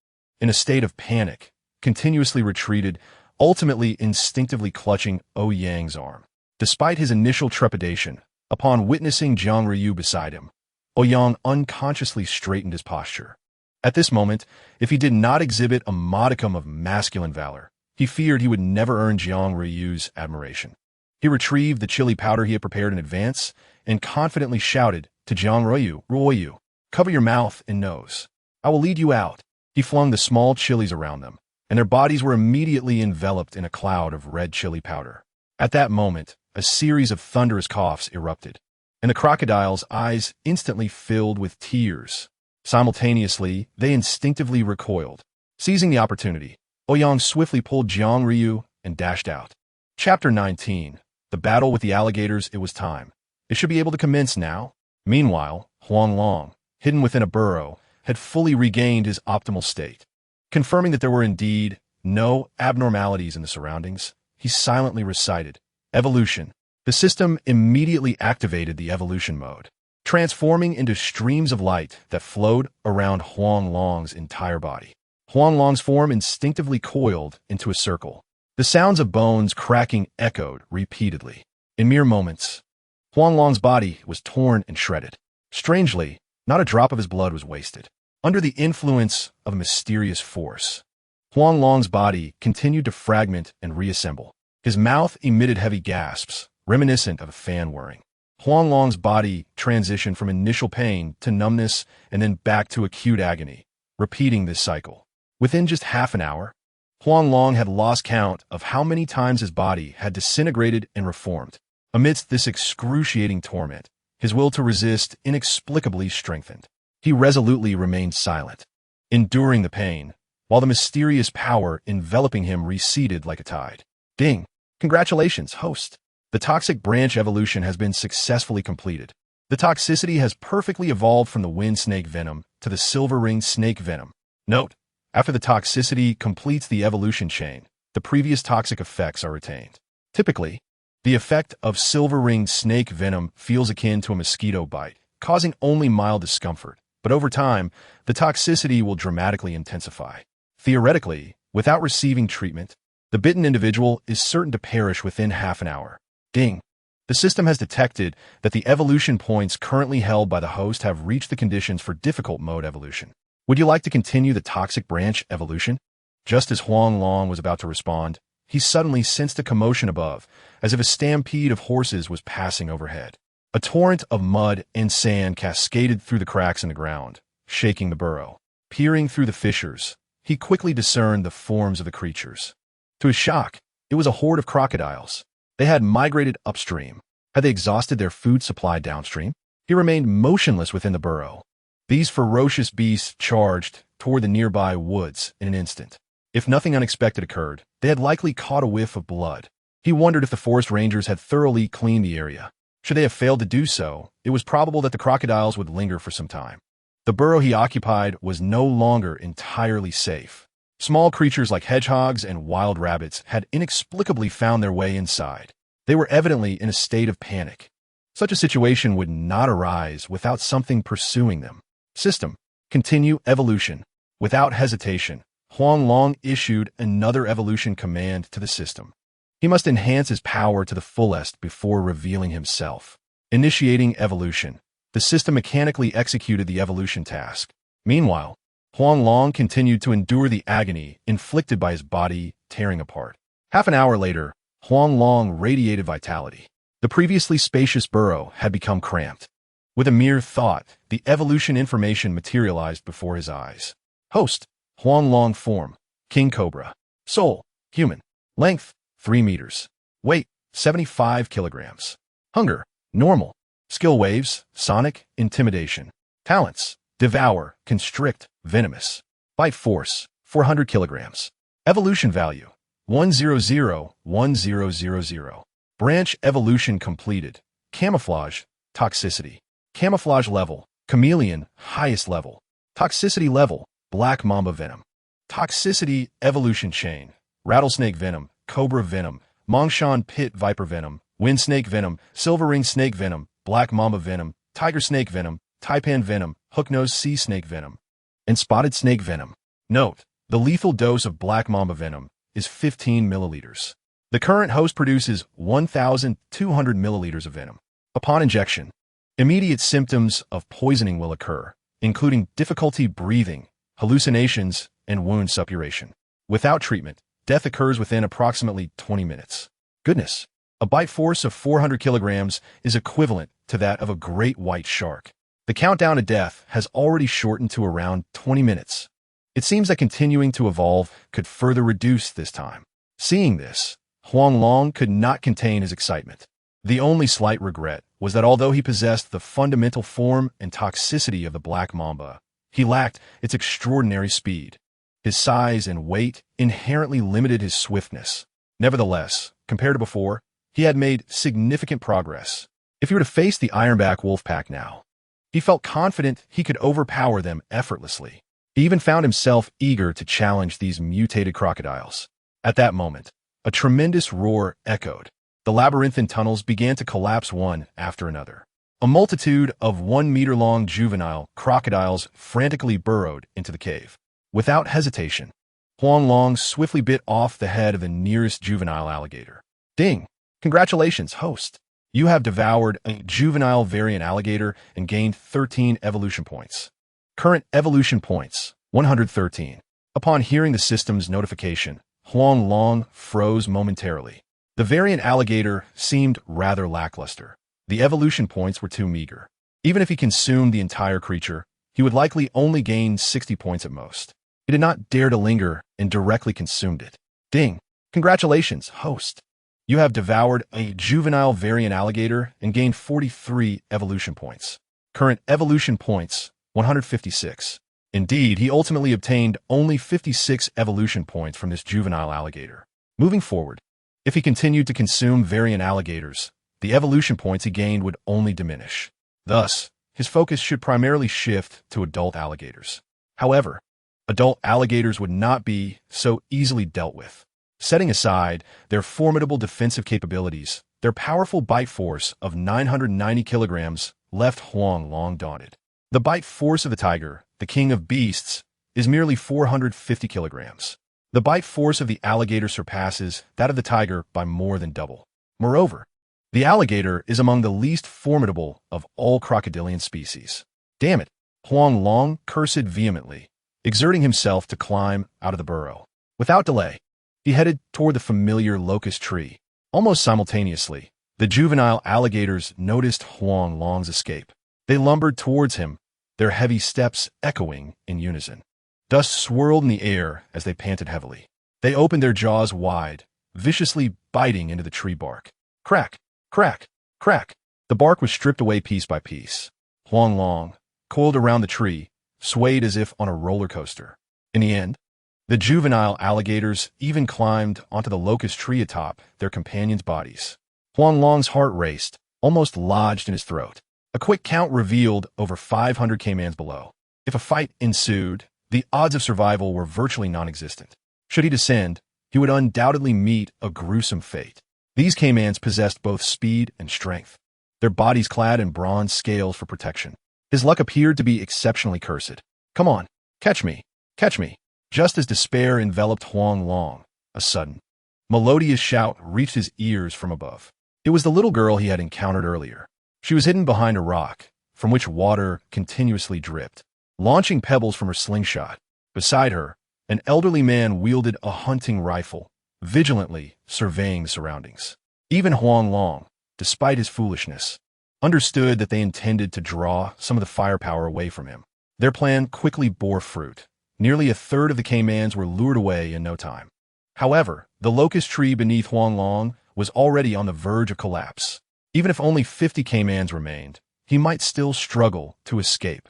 in a state of panic, continuously retreated, ultimately instinctively clutching Yang's arm. Despite his initial trepidation, upon witnessing Jiang Ryu beside him, Yang unconsciously straightened his posture. At this moment, if he did not exhibit a modicum of masculine valor, he feared he would never earn Jiang Ryu's admiration. He retrieved the chili powder he had prepared in advance and confidently shouted to Jiang Ryu, "Cover your mouth and nose. I will lead you out." He flung the small chilies around them, and their bodies were immediately enveloped in a cloud of red chili powder. At that moment, a series of thunderous coughs erupted, and the crocodile's eyes instantly filled with tears. Simultaneously, they instinctively recoiled. Seizing the opportunity, Yang swiftly pulled Jiang Ryu and dashed out. Chapter 19. The battle with the alligators. It was time. It should be able to commence now. Meanwhile, Huang Long, hidden within a burrow, had fully regained his optimal state. Confirming that there were indeed no abnormalities in the surroundings, he silently recited, "Evolution." The system immediately activated the evolution mode, transforming into streams of light that flowed around Huang Long's entire body. Huang Long's form instinctively coiled into a circle. The sounds of bones cracking echoed repeatedly. In mere moments, Huang Long's body was torn and shredded. Strangely, not a drop of his blood was wasted. Under the influence of a mysterious force, Huang Long's body continued to fragment and reassemble. His mouth emitted heavy gasps, reminiscent of a fan whirring. Huang Long's body transitioned from initial pain to numbness and then back to acute agony, repeating this cycle. Within just half an hour, Huang Long had lost count of how many times his body had disintegrated and reformed. Amidst this excruciating torment, his will to resist inexplicably strengthened. He resolutely remained silent, enduring the pain, while the mysterious power enveloping him receded like a tide. Ding! Congratulations, host! The toxic branch evolution has been successfully completed. The toxicity has perfectly evolved from the wind snake venom to the silver-ringed snake venom. Note: after the toxicity completes the evolution chain, the previous toxic effects are retained. Typically, the effect of silver-ringed snake venom feels akin to a mosquito bite, causing only mild discomfort, but over time, the toxicity will dramatically intensify. Theoretically, without receiving treatment, the bitten individual is certain to perish within half an hour. Ding! The system has detected that the evolution points currently held by the host have reached the conditions for difficult mode evolution. Would you like to continue the toxic branch evolution? Just as Huang Long was about to respond, he suddenly sensed a commotion above, as if a stampede of horses was passing overhead. A torrent of mud and sand cascaded through the cracks in the ground, shaking the burrow. Peering through the fissures, he quickly discerned the forms of the creatures. To his shock, it was a horde of crocodiles. They had migrated upstream. Had they exhausted their food supply downstream? He remained motionless within the burrow. These ferocious beasts charged toward the nearby woods in an instant. If nothing unexpected occurred, they had likely caught a whiff of blood. He wondered if the forest rangers had thoroughly cleaned the area. Should they have failed to do so, it was probable that the crocodiles would linger for some time. The burrow he occupied was no longer entirely safe. Small creatures like hedgehogs and wild rabbits had inexplicably found their way inside. They were evidently in a state of panic. Such a situation would not arise without something pursuing them. System: continue evolution. Without hesitation, Huang Long issued another evolution command to the system. He must enhance his power to the fullest before revealing himself. Initiating evolution, the system mechanically executed the evolution task. Meanwhile, Huang Long continued to endure the agony inflicted by his body tearing apart. Half an hour later, Huang Long radiated vitality. The previously spacious burrow had become cramped. With a mere thought, the evolution information materialized before his eyes. Host: Huang Long form, King Cobra. Soul: human. Length: 3 meters. Weight: 75 kilograms. Hunger: normal. Skill waves: sonic, intimidation. Talents: devour, constrict, venomous. Bite force: 400 kilograms. Evolution value: 1001000. Branch evolution completed. Camouflage: toxicity. Camouflage level: chameleon, highest level. Toxicity level: black mamba venom. Toxicity evolution chain: rattlesnake venom, cobra venom, Mongshan pit viper venom, wind snake venom, silver ring snake venom, black mamba venom, tiger snake venom, taipan venom, hooknose sea snake venom, and spotted snake venom. Note: the lethal dose of black mamba venom is 15 milliliters. The current host produces 1,200 milliliters of venom. Upon injection, immediate symptoms of poisoning will occur, including difficulty breathing, hallucinations, and wound suppuration. Without treatment, death occurs within approximately 20 minutes. Goodness! A bite force of 400 kilograms is equivalent to that of a great white shark. The countdown to death has already shortened to around 20 minutes. It seems that continuing to evolve could further reduce this time. Seeing this, Huang Long could not contain his excitement. The only slight regret was that although he possessed the fundamental form and toxicity of the black mamba, he lacked its extraordinary speed. His size and weight inherently limited his swiftness. Nevertheless, compared to before, he had made significant progress. If he were to face the ironback wolf pack now, He felt confident he could overpower them effortlessly. He even found himself eager to challenge these mutated crocodiles. At that moment, a tremendous roar echoed. The labyrinthine tunnels began to collapse one after another. A multitude of 1-meter-long juvenile crocodiles frantically burrowed into the cave. Without hesitation, Huang Long swiftly bit off the head of the nearest juvenile alligator. Ding! Congratulations, host! You have devoured a juvenile variant alligator and gained 13 evolution points. Current evolution points, 113. Upon hearing the system's notification, Huang Long froze momentarily. The variant alligator seemed rather lackluster. The evolution points were too meager. Even if he consumed the entire creature, he would likely only gain 60 points at most. He did not dare to linger and directly consumed it. Ding! Congratulations, host! You have devoured a juvenile variant alligator and gained 43 evolution points. Current evolution points, 156. Indeed, he ultimately obtained only 56 evolution points from this juvenile alligator. Moving forward, if he continued to consume variant alligators, the evolution points he gained would only diminish. Thus, his focus should primarily shift to adult alligators. However, adult alligators would not be so easily dealt with. Setting aside their formidable defensive capabilities, their powerful bite force of 990 kilograms left Huang Long daunted. The bite force of the tiger, the king of beasts, is merely 450 kilograms. The bite force of the alligator surpasses that of the tiger by more than double. Moreover, the alligator is among the least formidable of all crocodilian species. Damn it! Huang Long cursed vehemently, exerting himself to climb out of the burrow. Without delay, he headed toward the familiar locust tree. Almost simultaneously, the juvenile alligators noticed Huang Long's escape. They lumbered towards him, their heavy steps echoing in unison. Dust swirled in the air as they panted heavily. They opened their jaws wide, viciously biting into the tree bark. Crack! Crack! Crack! The bark was stripped away piece by piece. Huang Long, coiled around the tree, swayed as if on a roller coaster. In the end, the juvenile alligators even climbed onto the locust tree atop their companions' bodies. Huang Long's heart raced, almost lodged in his throat. A quick count revealed over 500 caimans below. If a fight ensued, the odds of survival were virtually non-existent. Should he descend, he would undoubtedly meet a gruesome fate. These caimans possessed both speed and strength, their bodies clad in bronze scales for protection. His luck appeared to be exceptionally cursed. Come on, catch me, catch me. Just as despair enveloped Huang Long, a sudden, melodious shout reached his ears from above. It was the little girl he had encountered earlier. She was hidden behind a rock, from which water continuously dripped, launching pebbles from her slingshot. Beside her, an elderly man wielded a hunting rifle, vigilantly surveying the surroundings. Even Huang Long, despite his foolishness, understood that they intended to draw some of the firepower away from him. Their plan quickly bore fruit. Nearly a third of the caimans were lured away in no time. However, the locust tree beneath Huang Long was already on the verge of collapse. Even if only 50 caimans remained, he might still struggle to escape.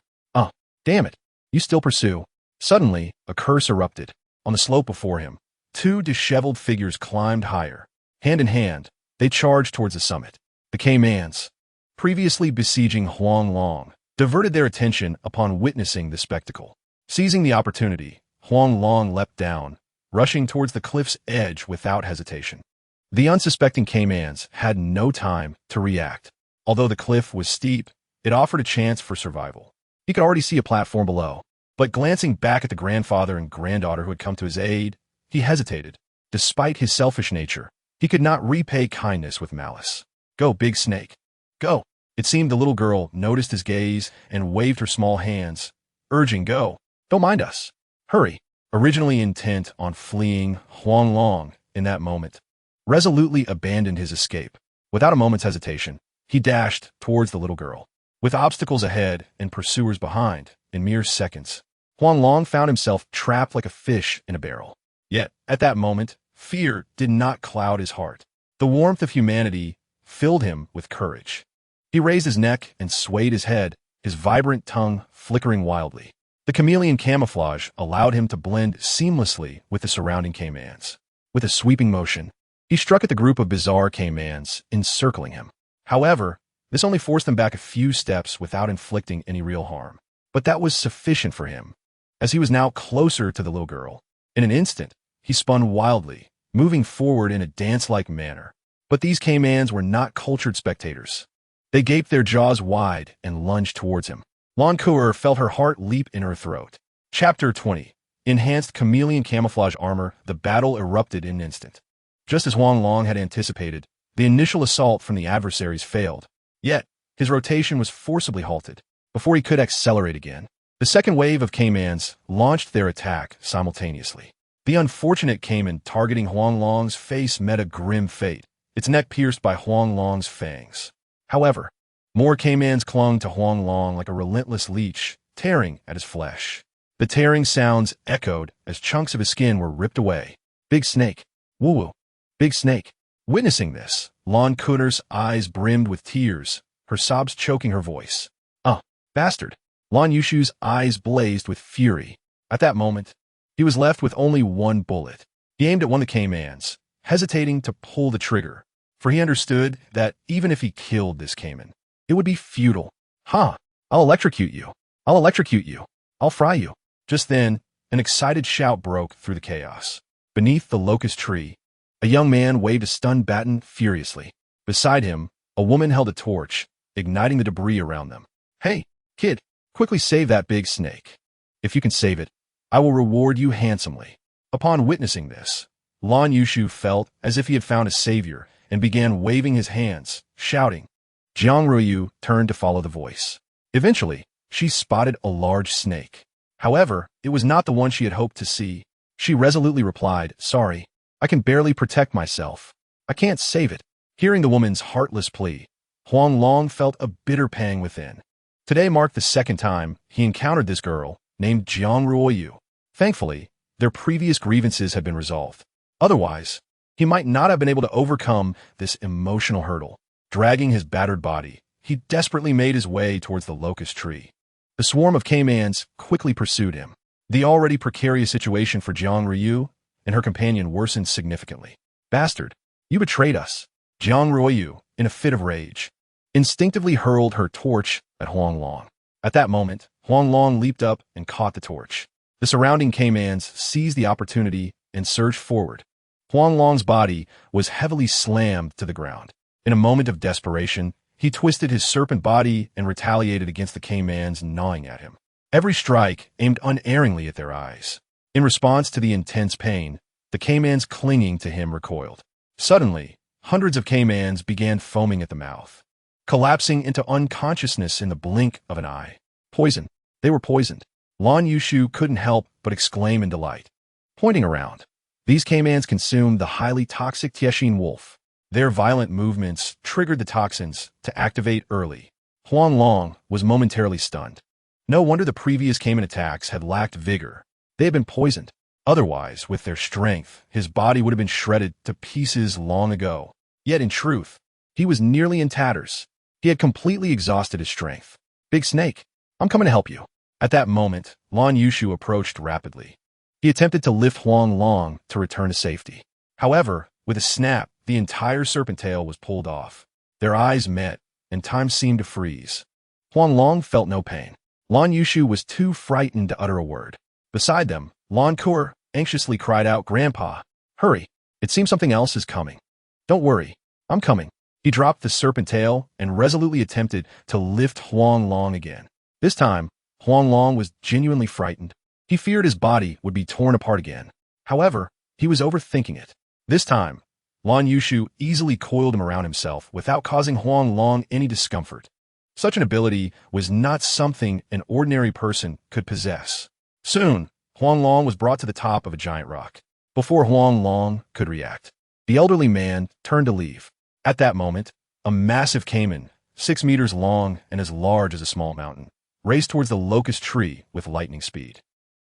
Damn it! You still pursue. Suddenly, a curse erupted. On the slope before him, two disheveled figures climbed higher. Hand in hand, they charged towards the summit. The caimans, previously besieging Huang Long, diverted their attention upon witnessing the spectacle. Seizing the opportunity, Huang Long leapt down, rushing towards the cliff's edge without hesitation. The unsuspecting caimans had no time to react. Although the cliff was steep, it offered a chance for survival. He could already see a platform below, but glancing back at the grandfather and granddaughter who had come to his aid, he hesitated. Despite his selfish nature, he could not repay kindness with malice. Go, big snake. Go. It seemed the little girl noticed his gaze and waved her small hands, urging, go. Don't mind us. Hurry. Originally intent on fleeing, Huang Long, in that moment, resolutely abandoned his escape. Without a moment's hesitation, he dashed towards the little girl. With obstacles ahead and pursuers behind, in mere seconds, Huang Long found himself trapped like a fish in a barrel. Yet, at that moment, fear did not cloud his heart. The warmth of humanity filled him with courage. He raised his neck and swayed his head, his vibrant tongue flickering wildly. The chameleon camouflage allowed him to blend seamlessly with the surrounding caimans. With a sweeping motion, he struck at the group of bizarre caimans encircling him. However, This only forced him back a few steps without inflicting any real harm. But that was sufficient for him, as he was now closer to the little girl. In an instant, he spun wildly, moving forward in a dance-like manner. But these caimans were not cultured spectators. They gaped their jaws wide and lunged towards him. Lan Kuer felt her heart leap in her throat. Chapter 20. Enhanced chameleon camouflage armor. The battle erupted in an instant. Just as Huang Long had anticipated, the initial assault from the adversaries failed. Yet, his rotation was forcibly halted before he could accelerate again. The second wave of caimans launched their attack simultaneously. The unfortunate caiman targeting Huang Long's face met a grim fate, its neck pierced by Huang Long's fangs. However, more caimans clung to Huang Long like a relentless leech, tearing at his flesh. The tearing sounds echoed as chunks of his skin were ripped away. Big snake. Woo-woo. Big snake. Witnessing this, Lan Kuer's eyes brimmed with tears, her sobs choking her voice. Bastard. Lan Yushu's eyes blazed with fury. At that moment, he was left with only one bullet. He aimed at one of the caimans, hesitating to pull the trigger, for he understood that even if he killed this caiman, it would be futile. I'll electrocute you. I'll electrocute you. I'll fry you. Just then, an excited shout broke through the chaos. Beneath the locust tree, a young man waved a stunned baton furiously. Beside him, a woman held a torch, igniting the debris around them. Hey, kid, quickly save that big snake. If you can save it, I will reward you handsomely. Upon witnessing this, Lan Yushu felt as if he had found a savior and began waving his hands, shouting. Jiang Ruoyu turned to follow the voice. Eventually, she spotted a large snake. However, it was not the one she had hoped to see. She resolutely replied, Sorry, I can barely protect myself. I can't save it. Hearing the woman's heartless plea, Huang Long felt a bitter pang within. Today marked the second time he encountered this girl named Jiang Ruoyu. Thankfully, their previous grievances had been resolved. Otherwise, he might not have been able to overcome this emotional hurdle. Dragging his battered body, he desperately made his way towards the locust tree. The swarm of caimans quickly pursued him. The already precarious situation for Jiang Ruoyu and her companion worsened significantly. Bastard, you betrayed us. Jiang Ruoyu, in a fit of rage, instinctively hurled her torch at Huang Long. At that moment, Huang Long leaped up and caught the torch. The surrounding caimans seized the opportunity and surged forward. Huang Long's body was heavily slammed to the ground. In a moment of desperation, he twisted his serpent body and retaliated against the caimans gnawing at him. Every strike aimed unerringly at their eyes. In response to the intense pain, the caimans clinging to him recoiled. Suddenly, hundreds of caimans began foaming at the mouth, collapsing into unconsciousness in the blink of an eye. Poison. They were poisoned. Lan Yushu couldn't help but exclaim in delight. Pointing around, these caimans consumed the highly toxic Tiexin wolf. Their violent movements triggered the toxins to activate early. Huang Long was momentarily stunned. No wonder the previous caiman attacks had lacked vigor. They had been poisoned. Otherwise, with their strength, his body would have been shredded to pieces long ago. Yet in truth, he was nearly in tatters. He had completely exhausted his strength. Big Snake, I'm coming to help you. At that moment, Lan Yushu approached rapidly. He attempted to lift Huang Long to return to safety. However, with a snap, the entire serpent tail was pulled off. Their eyes met, and time seemed to freeze. Huang Long felt no pain. Lan Yushu was too frightened to utter a word. Beside them, Lan Kuer anxiously cried out, Grandpa, hurry, it seems something else is coming. Don't worry, I'm coming. He dropped the serpent tail and resolutely attempted to lift Huang Long again. This time, Huang Long was genuinely frightened. He feared his body would be torn apart again. However, he was overthinking it. This time, Lan Yushu easily coiled him around himself without causing Huang Long any discomfort. Such an ability was not something an ordinary person could possess. Soon, Huang Long was brought to the top of a giant rock. Before Huang Long could react, the elderly man turned to leave. At that moment, a massive caiman, 6 meters long and as large as a small mountain, raced towards the locust tree with lightning speed.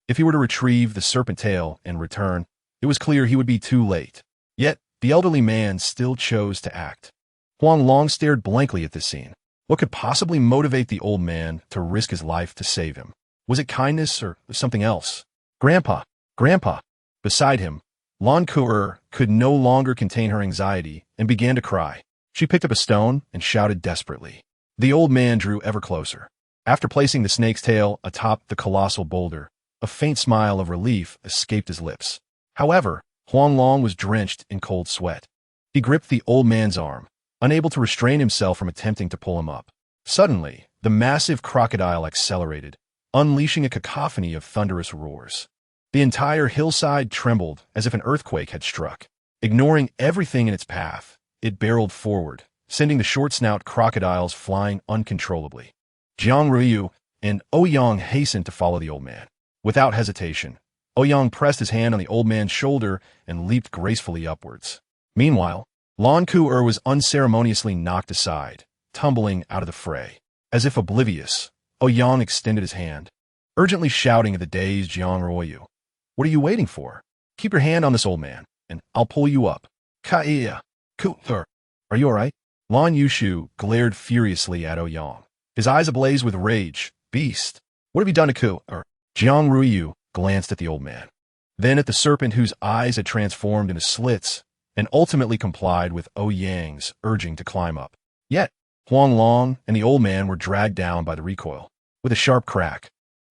If he were to retrieve the serpent tail and return, it was clear he would be too late. Yet, the elderly man still chose to act. Huang Long stared blankly at this scene. What could possibly motivate the old man to risk his life to save him? Was it kindness or something else? Grandpa, Grandpa. Beside him, Lan Kuer could no longer contain her anxiety and began to cry. She picked up a stone and shouted desperately. The old man drew ever closer. After placing the snake's tail atop the colossal boulder, a faint smile of relief escaped his lips. However, Huang Long was drenched in cold sweat. He gripped the old man's arm, unable to restrain himself from attempting to pull him up. Suddenly, the massive crocodile accelerated, unleashing a cacophony of thunderous roars. The entire hillside trembled as if an earthquake had struck. Ignoring everything in its path, it barreled forward, sending the short-snout crocodiles flying uncontrollably. Jiang Ruiyu and Ouyang hastened to follow the old man. Without hesitation, Ouyang pressed his hand on the old man's shoulder and leaped gracefully upwards. Meanwhile, Lan Ku'er was unceremoniously knocked aside, tumbling out of the fray. As if oblivious, Ouyang extended his hand, urgently shouting at the dazed Jiang Ruiyu. "What are you waiting for? Keep your hand on this old man, and I'll pull you up." Kaiya, Ku'er, are you all right? Lan Yushu glared furiously at Ouyang, his eyes ablaze with rage. "Beast, what have you done to Ku'er?" Jiang Ruiyu glanced at the old man, then at the serpent whose eyes had transformed into slits, and ultimately complied with Ouyang's urging to climb up. Yet, Huang Long and the old man were dragged down by the recoil. With a sharp crack,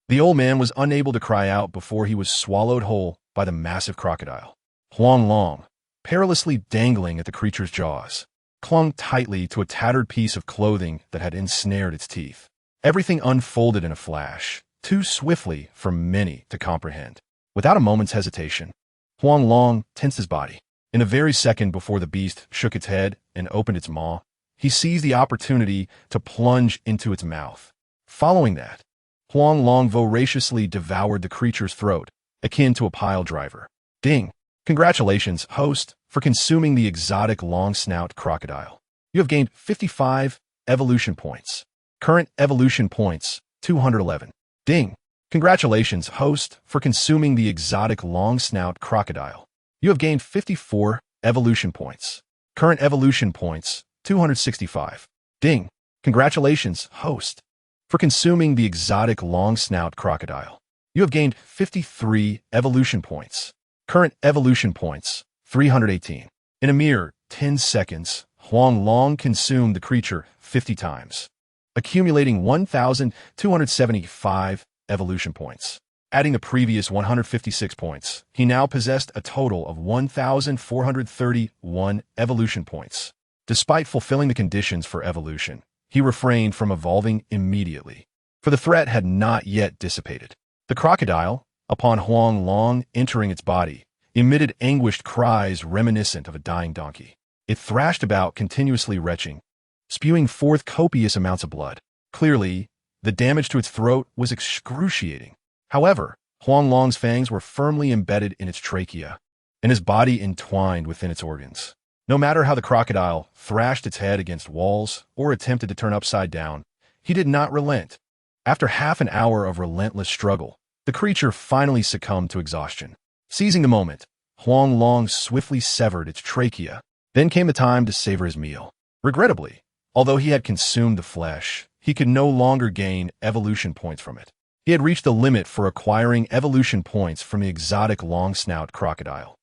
the old man was unable to cry out before he was swallowed whole by the massive crocodile. Huang Long, perilously dangling at the creature's jaws, clung tightly to a tattered piece of clothing that had ensnared its teeth. Everything unfolded in a flash, too swiftly for many to comprehend. Without a moment's hesitation, Huang Long tensed his body. In the very second before the beast shook its head and opened its maw, he seized the opportunity to plunge into its mouth. Following that, Huang Long voraciously devoured the creature's throat, akin to a pile driver. Ding! Congratulations, host, for consuming the exotic long-snout crocodile. You have gained 55 evolution points. Current evolution points, 211. Ding! Congratulations, host, for consuming the exotic long-snout crocodile. You have gained 54 evolution points. Current evolution points, 265. Ding! Congratulations, host, for consuming the exotic long-snout crocodile. You have gained 53 evolution points. Current evolution points, 318. In a mere 10 seconds, Huang Long consumed the creature 50 times, accumulating 1,275 evolution points. Adding the previous 156 points, he now possessed a total of 1,431 evolution points. Despite fulfilling the conditions for evolution, he refrained from evolving immediately, for the threat had not yet dissipated. The crocodile, upon Huang Long entering its body, emitted anguished cries reminiscent of a dying donkey. It thrashed about, continuously retching, spewing forth copious amounts of blood. Clearly, the damage to its throat was excruciating. However, Huang Long's fangs were firmly embedded in its trachea, and his body entwined within its organs. No matter how the crocodile thrashed its head against walls or attempted to turn upside down, he did not relent. After half an hour of relentless struggle, the creature finally succumbed to exhaustion. Seizing the moment, Huang Long swiftly severed its trachea. Then came the time to savor his meal. Regrettably, although he had consumed the flesh, he could no longer gain evolution points from it. He had reached the limit for acquiring evolution points from the exotic long-snout crocodile.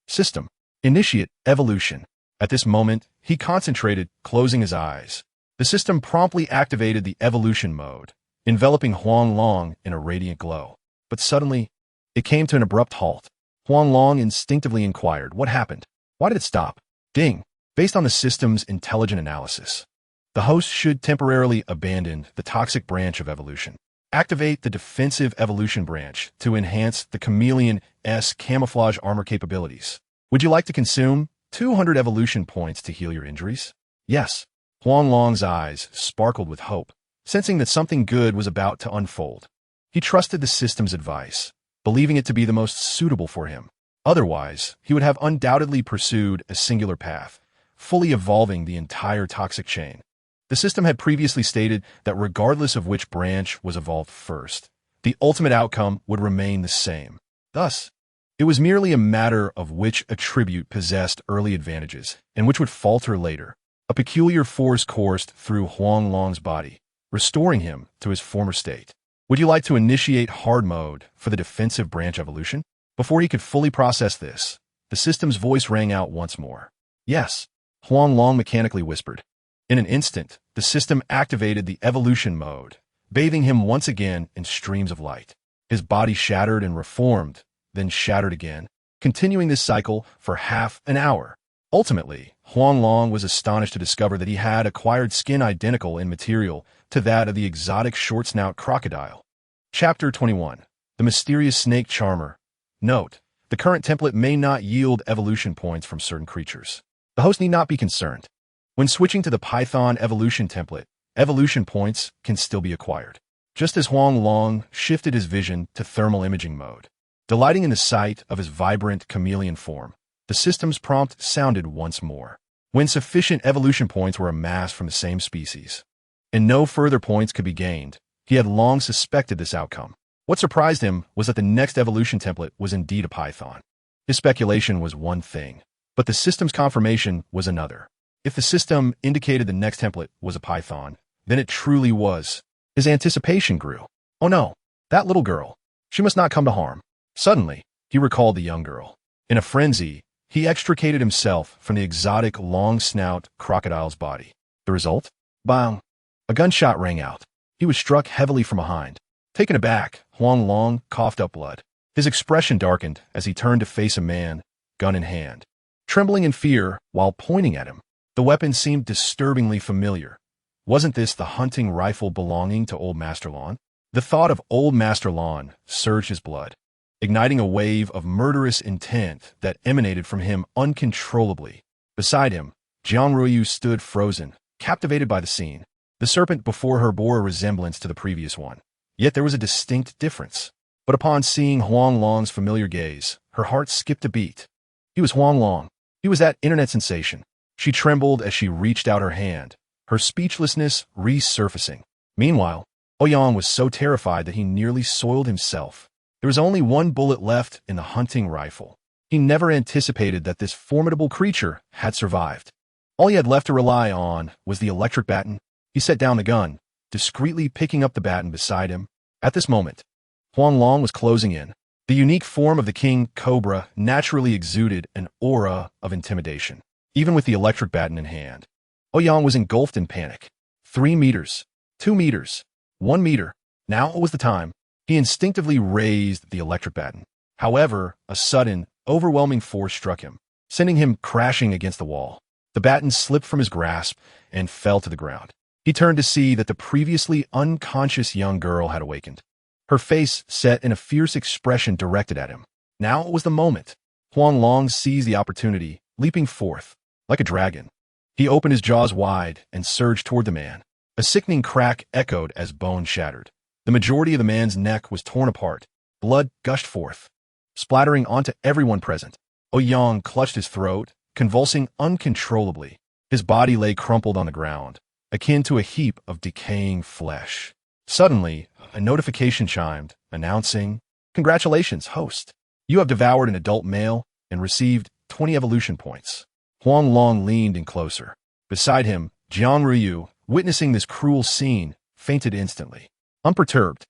System: Initiate evolution. At this moment, he concentrated, closing his eyes. The system promptly activated the evolution mode, enveloping Huang Long in a radiant glow. But suddenly, it came to an abrupt halt. Huang Long instinctively inquired, what happened? Why did it stop? Ding! Based on the system's intelligent analysis, the host should temporarily abandon the toxic branch of evolution. Activate the defensive evolution branch to enhance the chameleon's camouflage armor capabilities. Would you like to consume 200 evolution points to heal your injuries? Yes. Huang Long's eyes sparkled with hope, sensing that something good was about to unfold. He trusted the system's advice, believing it to be the most suitable for him. Otherwise, he would have undoubtedly pursued a singular path, fully evolving the entire toxic chain. The system had previously stated that regardless of which branch was evolved first, the ultimate outcome would remain the same. Thus, it was merely a matter of which attribute possessed early advantages and which would falter later. A peculiar force coursed through Huang Long's body, restoring him to his former state. Would you like to initiate hard mode for the defensive branch evolution? Before he could fully process this, the system's voice rang out once more. Yes, Huang Long mechanically whispered. In an instant, the system activated the evolution mode, bathing him once again in streams of light. His body shattered and reformed, then shattered again, continuing this cycle for half an hour. Ultimately, Huang Long was astonished to discover that he had acquired skin identical in material to that of the exotic short-snout crocodile. Chapter 21. The Mysterious Snake Charmer. Note: the current template may not yield evolution points from certain creatures. The host need not be concerned. When switching to the Python evolution template, evolution points can still be acquired. Just as Huang Long shifted his vision to thermal imaging mode, delighting in the sight of his vibrant chameleon form, the system's prompt sounded once more. When sufficient evolution points were amassed from the same species, and no further points could be gained, he had long suspected this outcome. What surprised him was that the next evolution template was indeed a python. His speculation was one thing, but the system's confirmation was another. If the system indicated the next template was a python, then it truly was. His anticipation grew. Oh no, that little girl. She must not come to harm. Suddenly, he recalled the young girl. In a frenzy, he extricated himself from the exotic long-snout crocodile's body. The result? Bang! A gunshot rang out. He was struck heavily from behind. Taken aback, Huang Long coughed up blood. His expression darkened as he turned to face a man, gun in hand. Trembling in fear while pointing at him, the weapon seemed disturbingly familiar. Wasn't this the hunting rifle belonging to Old Master Lon? The thought of Old Master Lon surged his blood, igniting a wave of murderous intent that emanated from him uncontrollably. Beside him, Jiang Ruiyu stood frozen, captivated by the scene. The serpent before her bore a resemblance to the previous one. Yet there was a distinct difference. But upon seeing Huang Long's familiar gaze, her heart skipped a beat. He was Huang Long. He was that internet sensation. She trembled as she reached out her hand, her speechlessness resurfacing. Meanwhile, Ouyang was so terrified that he nearly soiled himself. There was only one bullet left in the hunting rifle. He never anticipated that this formidable creature had survived. All he had left to rely on was the electric baton. He set down the gun, discreetly picking up the baton beside him. At this moment, Huang Long was closing in. The unique form of the king cobra naturally exuded an aura of intimidation, even with the electric baton in hand. Ouyang was engulfed in panic. 3 meters, 2 meters, 1 meter. Now was the time. He instinctively raised the electric baton. However, a sudden, overwhelming force struck him, sending him crashing against the wall. The baton slipped from his grasp and fell to the ground. He turned to see that the previously unconscious young girl had awakened. Her face set in a fierce expression directed at him. Now was the moment. Huang Long seized the opportunity, leaping forth. Like a dragon, he opened his jaws wide and surged toward the man. A sickening crack echoed as bone shattered. The majority of the man's neck was torn apart. Blood gushed forth, splattering onto everyone present. Ouyang clutched his throat, convulsing uncontrollably. His body lay crumpled on the ground, akin to a heap of decaying flesh. Suddenly, a notification chimed, announcing, "Congratulations, host. You have devoured an adult male and received 20 evolution points." Huang Long leaned in closer. Beside him, Jiang Ruiyu, witnessing this cruel scene, fainted instantly. Unperturbed,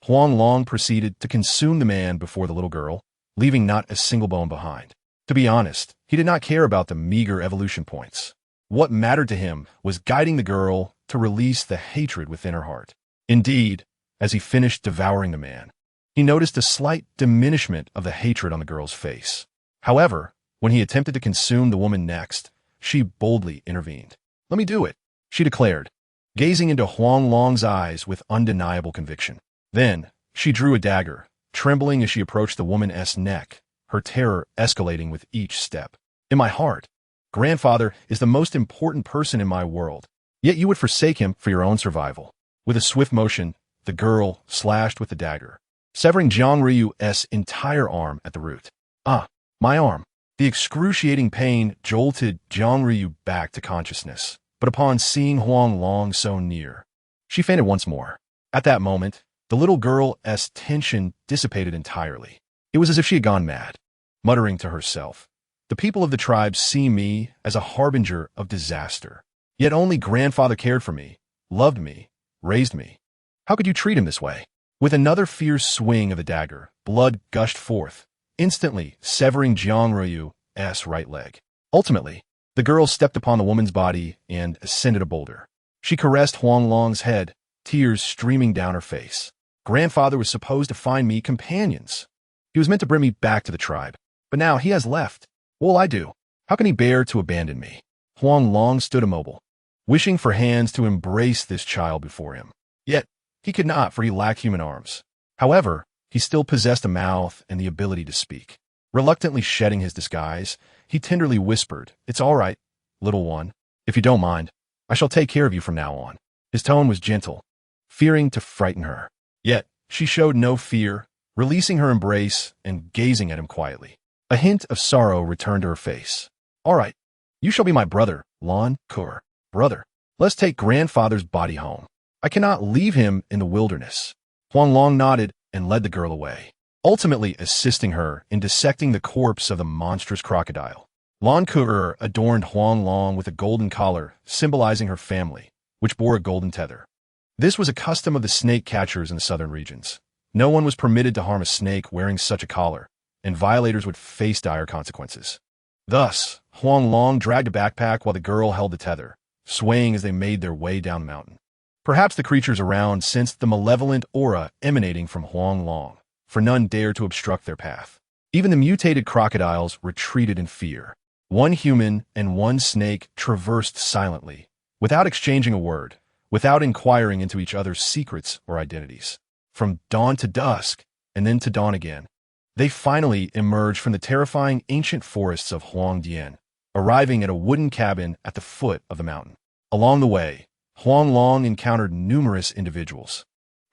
Huang Long proceeded to consume the man before the little girl, leaving not a single bone behind. To be honest, he did not care about the meager evolution points. What mattered to him was guiding the girl to release the hatred within her heart. Indeed, as he finished devouring the man, he noticed a slight diminishment of the hatred on the girl's face. However, when he attempted to consume the woman next, she boldly intervened. "Let me do it," she declared, gazing into Huang Long's eyes with undeniable conviction. Then, she drew a dagger, trembling as she approached the woman's neck, her terror escalating with each step. "In my heart, grandfather is the most important person in my world, yet you would forsake him for your own survival." With a swift motion, the girl slashed with the dagger, severing Jiang Ruyu's entire arm at the root. "Ah, my arm." The excruciating pain jolted Jiang Ruiyu back to consciousness, but upon seeing Huang Long so near, she fainted once more. At that moment, the little girl's tension dissipated entirely. It was as if she had gone mad, muttering to herself, "The people of the tribe see me as a harbinger of disaster. Yet only grandfather cared for me, loved me, raised me. How could you treat him this way?" With another fierce swing of the dagger, blood gushed forth, instantly severing Jiang Ruyu's right leg. Ultimately, The girl stepped upon the woman's body and ascended a boulder. She caressed Huang Long's head, tears streaming down her face. Grandfather was supposed to find me companions. He was meant to bring me back to the tribe. But now he has left. What will I do? How can he bear to abandon me? Huang Long stood immobile, wishing for hands to embrace this child before him. Yet, he could not, for he lacked human arms. However, he still possessed a mouth and the ability to speak. Reluctantly shedding his disguise, he tenderly whispered, "It's all right, little one. If you don't mind, I shall take care of you from now on." His tone was gentle, fearing to frighten her. Yet, she showed no fear, releasing her embrace and gazing at him quietly. A hint of sorrow returned to her face. "All right, you shall be my brother, Lon Kur. Brother, let's take grandfather's body home. I cannot leave him in the wilderness." Huang Long nodded and led the girl away, ultimately assisting her in dissecting the corpse of the monstrous crocodile. Lon Kur adorned Huang Long with a golden collar, symbolizing her family, which bore a golden tether. This was a custom of the snake catchers in the southern regions. No one was permitted to harm a snake wearing such a collar, and violators would face dire consequences. Thus, Huang Long dragged a backpack while the girl held the tether, swaying as they made their way down the mountain. Perhaps the creatures around sensed the malevolent aura emanating from Huang Long, for none dared to obstruct their path. Even the mutated crocodiles retreated in fear. One human and one snake traversed silently, without exchanging a word, without inquiring into each other's secrets or identities. From dawn to dusk, and then to dawn again, they finally emerged from the terrifying ancient forests of Huangdian, arriving at a wooden cabin at the foot of the mountain. Along the way, Huang Long encountered numerous individuals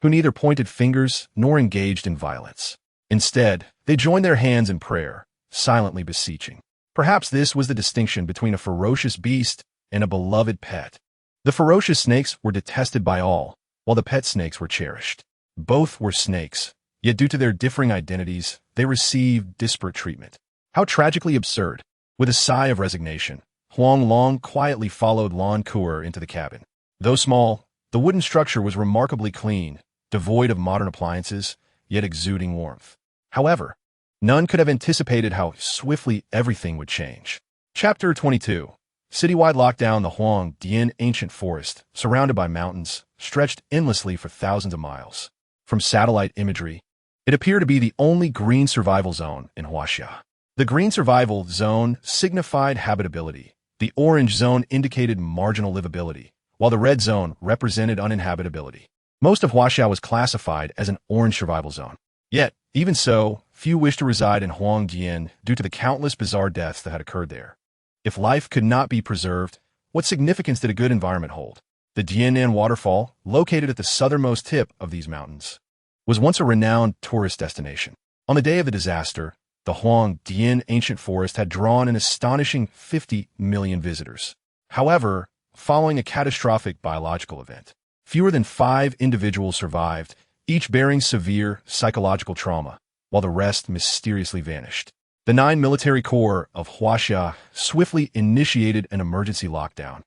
who neither pointed fingers nor engaged in violence. Instead, they joined their hands in prayer, silently beseeching. Perhaps this was the distinction between a ferocious beast and a beloved pet. The ferocious snakes were detested by all, while the pet snakes were cherished. Both were snakes, yet due to their differing identities, they received disparate treatment. How tragically absurd. With a sigh of resignation, Huang Long quietly followed Lon Kur into the cabin. Though small, the wooden structure was remarkably clean, devoid of modern appliances, yet exuding warmth. However, none could have anticipated how swiftly everything would change. Chapter 22. Citywide lockdown. The Huangdian ancient forest, surrounded by mountains, stretched endlessly for thousands of miles. From satellite imagery, it appeared to be the only green survival zone in Huaxia. The green survival zone signified habitability. The orange zone indicated marginal livability, while the red zone represented uninhabitability. Most of Huaxia was classified as an orange survival zone. Yet, even so, few wished to reside in Huangdian due to the countless bizarre deaths that had occurred there. If life could not be preserved, what significance did a good environment hold? The Dianan waterfall, located at the southernmost tip of these mountains, was once a renowned tourist destination. On the day of the disaster, the Huangdian ancient forest had drawn an astonishing 50 million visitors. However, following a catastrophic biological event, fewer than 5 individuals survived, each bearing severe psychological trauma, while the rest mysteriously vanished. The 9 military corps of Huaxia swiftly initiated an emergency lockdown,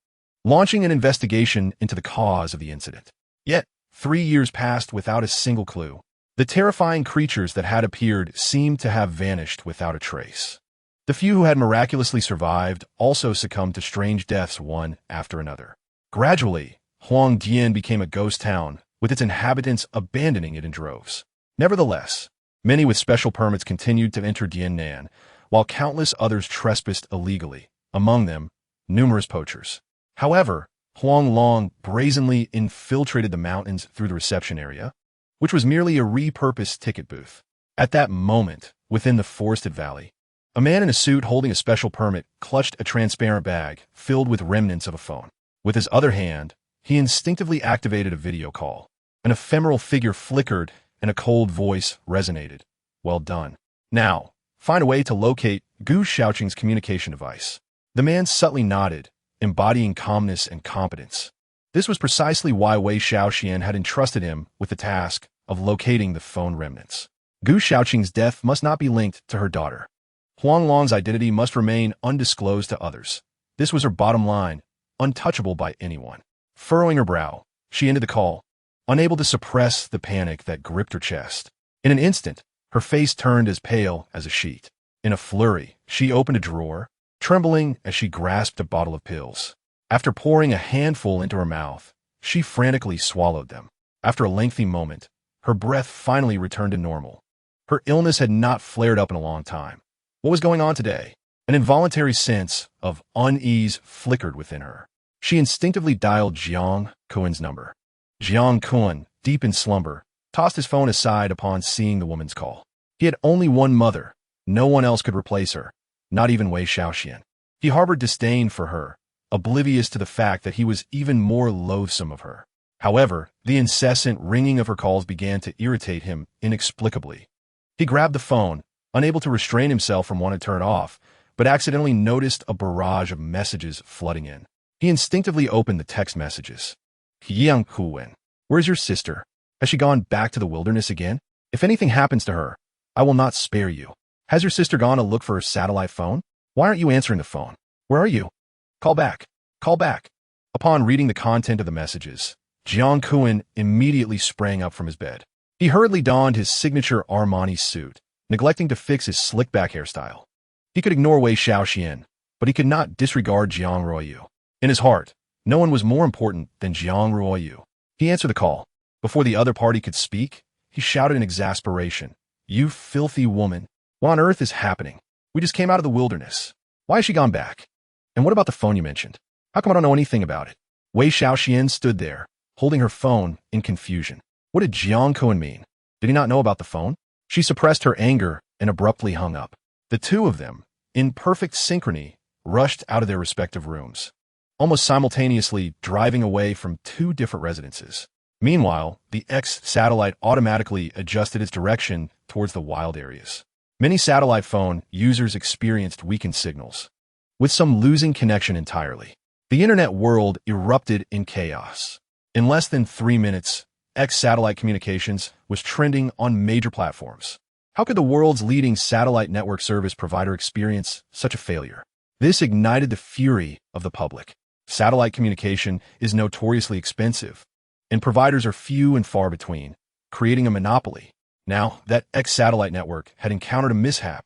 launching an investigation into the cause of the incident. Yet, 3 years passed without a single clue. The terrifying creatures that had appeared seemed to have vanished without a trace. The few who had miraculously survived also succumbed to strange deaths one after another. Gradually, Huangdian became a ghost town, with its inhabitants abandoning it in droves. Nevertheless, many with special permits continued to enter Dianan, while countless others trespassed illegally, among them, numerous poachers. However, Huang Long brazenly infiltrated the mountains through the reception area, which was merely a repurposed ticket booth. At that moment, within the forested valley, a man in a suit holding a special permit clutched a transparent bag filled with remnants of a phone. With his other hand, he instinctively activated a video call. An ephemeral figure flickered and a cold voice resonated. "Well done. Now, find a way to locate Gu Shaoqing's communication device." The man subtly nodded, embodying calmness and competence. This was precisely why Wei Shaoxian had entrusted him with the task of locating the phone remnants. Gu Shaoqing's death must not be linked to her daughter. Huang Long's identity must remain undisclosed to others. This was her bottom line, untouchable by anyone. Furrowing her brow, she ended the call, unable to suppress the panic that gripped her chest. In an instant, her face turned as pale as a sheet. In a flurry, she opened a drawer, trembling as she grasped a bottle of pills. After pouring a handful into her mouth, she frantically swallowed them. After a lengthy moment, her breath finally returned to normal. Her illness had not flared up in a long time. What was going on today? An involuntary sense of unease flickered within her. She instinctively dialed Jiang Kuen's number. Jiang Kuen, deep in slumber, tossed his phone aside upon seeing the woman's call. He had only one mother. No one else could replace her, not even Wei Xiaoxian. He harbored disdain for her, oblivious to the fact that he was even more loathsome of her. However, the incessant ringing of her calls began to irritate him inexplicably. He grabbed the phone, unable to restrain himself from wanting to turn it off, but accidentally noticed a barrage of messages flooding in. He instinctively opened the text messages. Yang Kuwen, where's your sister? Has she gone back to the wilderness again? If anything happens to her, I will not spare you. Has your sister gone to look for her satellite phone? Why aren't you answering the phone? Where are you? Call back. Call back. Upon reading the content of the messages, Jiang Kuen immediately sprang up from his bed. He hurriedly donned his signature Armani suit, neglecting to fix his slick-back hairstyle. He could ignore Wei Xiaoxian, but he could not disregard Jiang Ruoyu. In his heart, no one was more important than Jiang Ruoyu. He answered the call. Before the other party could speak, he shouted in exasperation, "You filthy woman! What on earth is happening? We just came out of the wilderness. Why has she gone back? And what about the phone you mentioned? How come I don't know anything about it?" Wei Xiaoxian stood there, holding her phone in confusion. What did Jiang Kuen mean? Did he not know about the phone? She suppressed her anger and abruptly hung up. The two of them, in perfect synchrony, rushed out of their respective rooms, almost simultaneously driving away from two different residences. Meanwhile, the X-satellite automatically adjusted its direction towards the wild areas. Many satellite phone users experienced weakened signals, with some losing connection entirely. The internet world erupted in chaos. In less than 3 minutes, X-satellite communications was trending on major platforms. How could the world's leading satellite network service provider experience such a failure? This ignited the fury of the public. Satellite communication is notoriously expensive, and providers are few and far between, creating a monopoly. Now that X-satellite network had encountered a mishap,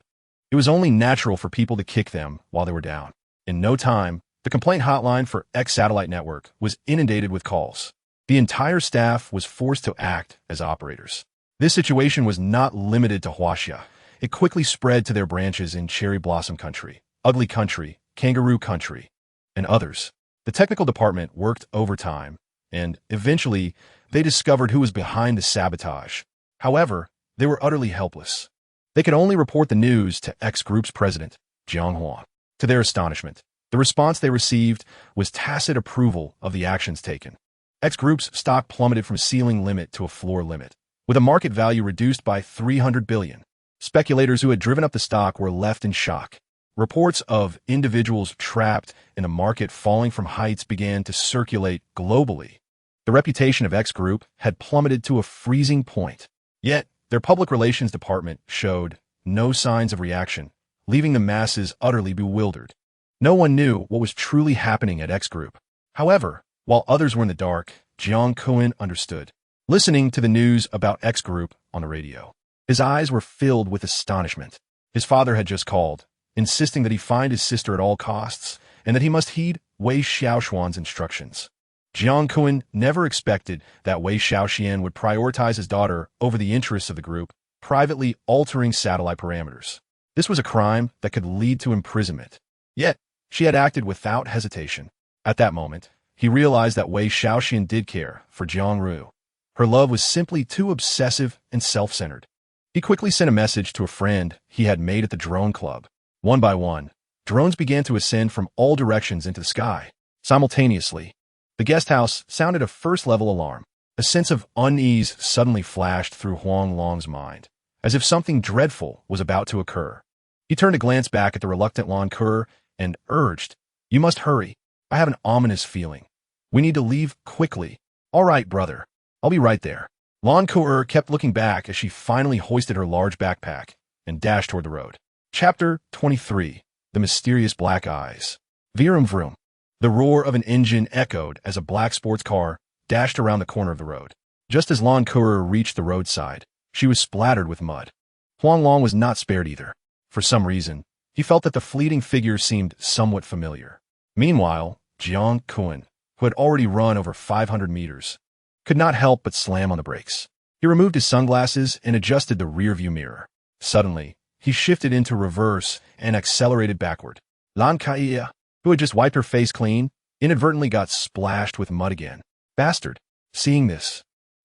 it was only natural for people to kick them while they were down. In no time, the complaint hotline for X-satellite network was inundated with calls. The entire staff was forced to act as operators. This situation was not limited to Huaxia. It quickly spread to their branches in Cherry Blossom Country, Ugly Country, Kangaroo Country, and others. The technical department worked overtime, and eventually they discovered who was behind the sabotage. However, they were utterly helpless. They could only report the news to X Group's president, Jiang Huang. To their astonishment, the response they received was tacit approval of the actions taken. X Group's stock plummeted from a ceiling limit to a floor limit, with a market value reduced by 300 billion. Speculators who had driven up the stock were left in shock. Reports of individuals trapped in a market falling from heights began to circulate globally. The reputation of X Group had plummeted to a freezing point. Yet, their public relations department showed no signs of reaction, leaving the masses utterly bewildered. No one knew what was truly happening at X Group. However, while others were in the dark, Jiang Kuen understood. Listening to the news about X Group on the radio, his eyes were filled with astonishment. His father had just called, insisting that he find his sister at all costs and that he must heed Wei Xiaoxuan's instructions. Jiang Kuen never expected that Wei Xiaoxian would prioritize his daughter over the interests of the group, privately altering satellite parameters. This was a crime that could lead to imprisonment. Yet, she had acted without hesitation. At that moment, he realized that Wei Xiaoxian did care for Jiang Ru. Her love was simply too obsessive and self-centered. He quickly sent a message to a friend he had made at the drone club. One by one, drones began to ascend from all directions into the sky. Simultaneously, the guest house sounded a first-level alarm. A sense of unease suddenly flashed through Huang Long's mind, as if something dreadful was about to occur. He turned to glance back at the reluctant Lan Kur and urged, "You must hurry. I have an ominous feeling. We need to leave quickly." "All right, brother. I'll be right there." Lan Kur kept looking back as she finally hoisted her large backpack and dashed toward the road. Chapter 23. The Mysterious Black Eyes. Vroom vroom. The roar of an engine echoed as a black sports car dashed around the corner of the road. Just as Lan Kur reached the roadside, she was splattered with mud. Huang Long was not spared either. For some reason, He felt that the fleeting figure seemed somewhat familiar. Meanwhile, Jiang Kun, who had already run over 500 meters, could not help but slam on the brakes. He removed his sunglasses and adjusted the rearview mirror. Suddenly, he shifted into reverse and accelerated backward. Lan Kaia, who had just wiped her face clean, inadvertently got splashed with mud again. Bastard. Seeing this,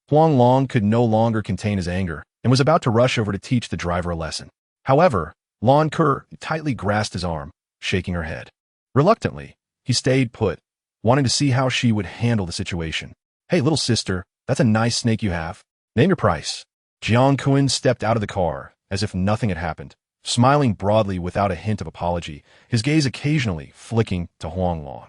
Huang Long could no longer contain his anger and was about to rush over to teach the driver a lesson. However, Lan Ke tightly grasped his arm, shaking her head. Reluctantly, he stayed put, wanting to see how she would handle the situation. Hey, little sister, that's a nice snake you have. Name your price. Jiang Kun stepped out of the car, as if nothing had happened, smiling broadly without a hint of apology, his gaze occasionally flicking to Huang Long.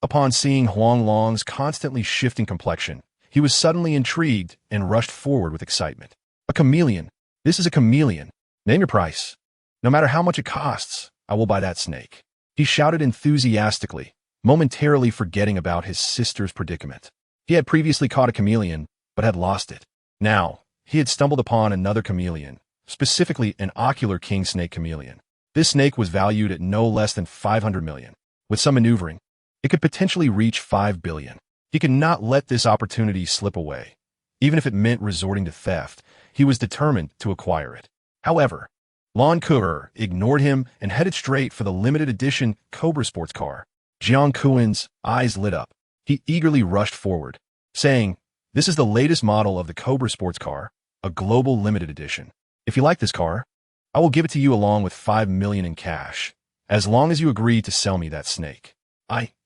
Upon seeing Huang Long's constantly shifting complexion, he was suddenly intrigued and rushed forward with excitement. A chameleon. This is a chameleon. Name your price. No matter how much it costs, I will buy that snake. He shouted enthusiastically, momentarily forgetting about his sister's predicament. He had previously caught a chameleon, but had lost it. Now, he had stumbled upon another chameleon, specifically an ocular king snake chameleon. This snake was valued at no less than 500 million. With some maneuvering, it could potentially reach 5 billion. He could not let this opportunity slip away. Even if it meant resorting to theft, he was determined to acquire it. However, Lan Ke ignored him and headed straight for the limited edition Cobra sports car. Jiang Kun's eyes lit up. He eagerly rushed forward, saying, "This is the latest model of the Cobra sports car, a global limited edition. If you like this car, I will give it to you along with 5 million in cash, as long as you agree to sell me that snake.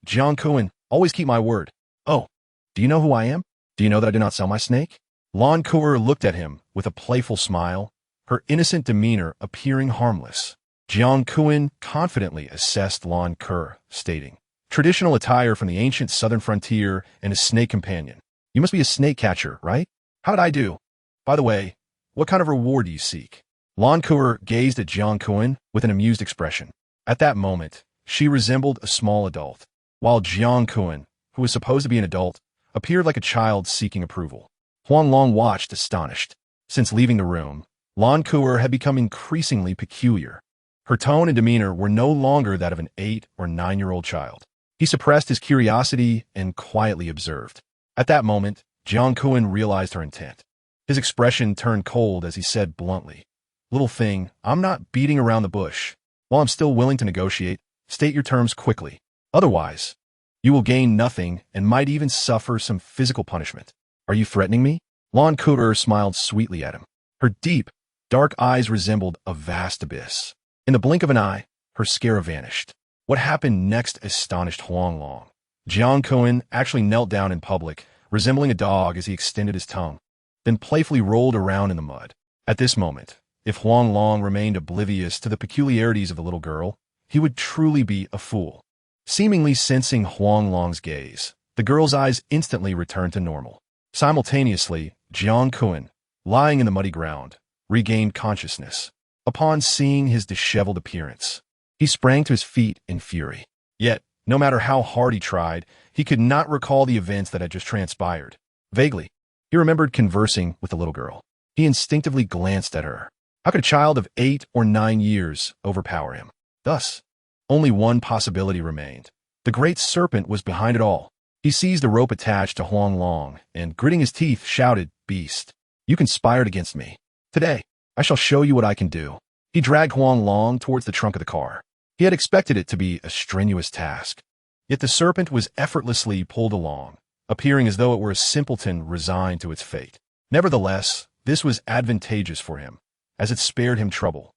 Jiang Kun, always keep my word. Oh, do you know who I am? Do you know that I do not sell my snake?" Lan Ke looked at him with a playful smile, her innocent demeanor appearing harmless. Jiang Kun confidently assessed Lan Ke, stating, "Traditional attire from the ancient southern frontier and a snake companion. You must be a snake catcher, right? How did I do? By the way, what kind of reward do you seek?" Lan Ke gazed at Jiang Kun with an amused expression. At that moment, she resembled a small adult, while Jiang Kun, who was supposed to be an adult, appeared like a child seeking approval. Huang Long watched, astonished. Since leaving the room, Lan Ke had become increasingly peculiar. Her tone and demeanor were no longer that of an 8 or 9-year-old child. He suppressed his curiosity and quietly observed. At that moment, Jiang Kun realized her intent. His expression turned cold as he said bluntly, "Little thing, I'm not beating around the bush. While I'm still willing to negotiate, state your terms quickly. Otherwise, you will gain nothing and might even suffer some physical punishment. Are you threatening me?" Lan Ke smiled sweetly at him. Her deep, dark eyes resembled a vast abyss. In the blink of an eye, her scare vanished. What happened next astonished Huang Long. Jiang Kun actually knelt down in public, resembling a dog as he extended his tongue, then playfully rolled around in the mud. At this moment, if Huang Long remained oblivious to the peculiarities of the little girl, he would truly be a fool. Seemingly sensing Huang Long's gaze, the girl's eyes instantly returned to normal. Simultaneously, Jiang Kun, lying in the muddy ground, regained consciousness. Upon seeing his disheveled appearance, he sprang to his feet in fury. Yet, no matter how hard he tried, he could not recall the events that had just transpired. Vaguely, he remembered conversing with the little girl. He instinctively glanced at her. How could a child of 8 or 9 years overpower him? Thus, only one possibility remained. The great serpent was behind it all. He seized the rope attached to Huang Long and, gritting his teeth, shouted, "Beast, you conspired against me. Today, I shall show you what I can do." He dragged Huang Long towards the trunk of the car. He had expected it to be a strenuous task. Yet the serpent was effortlessly pulled along, appearing as though it were a simpleton resigned to its fate. Nevertheless, this was advantageous for him, as it spared him trouble.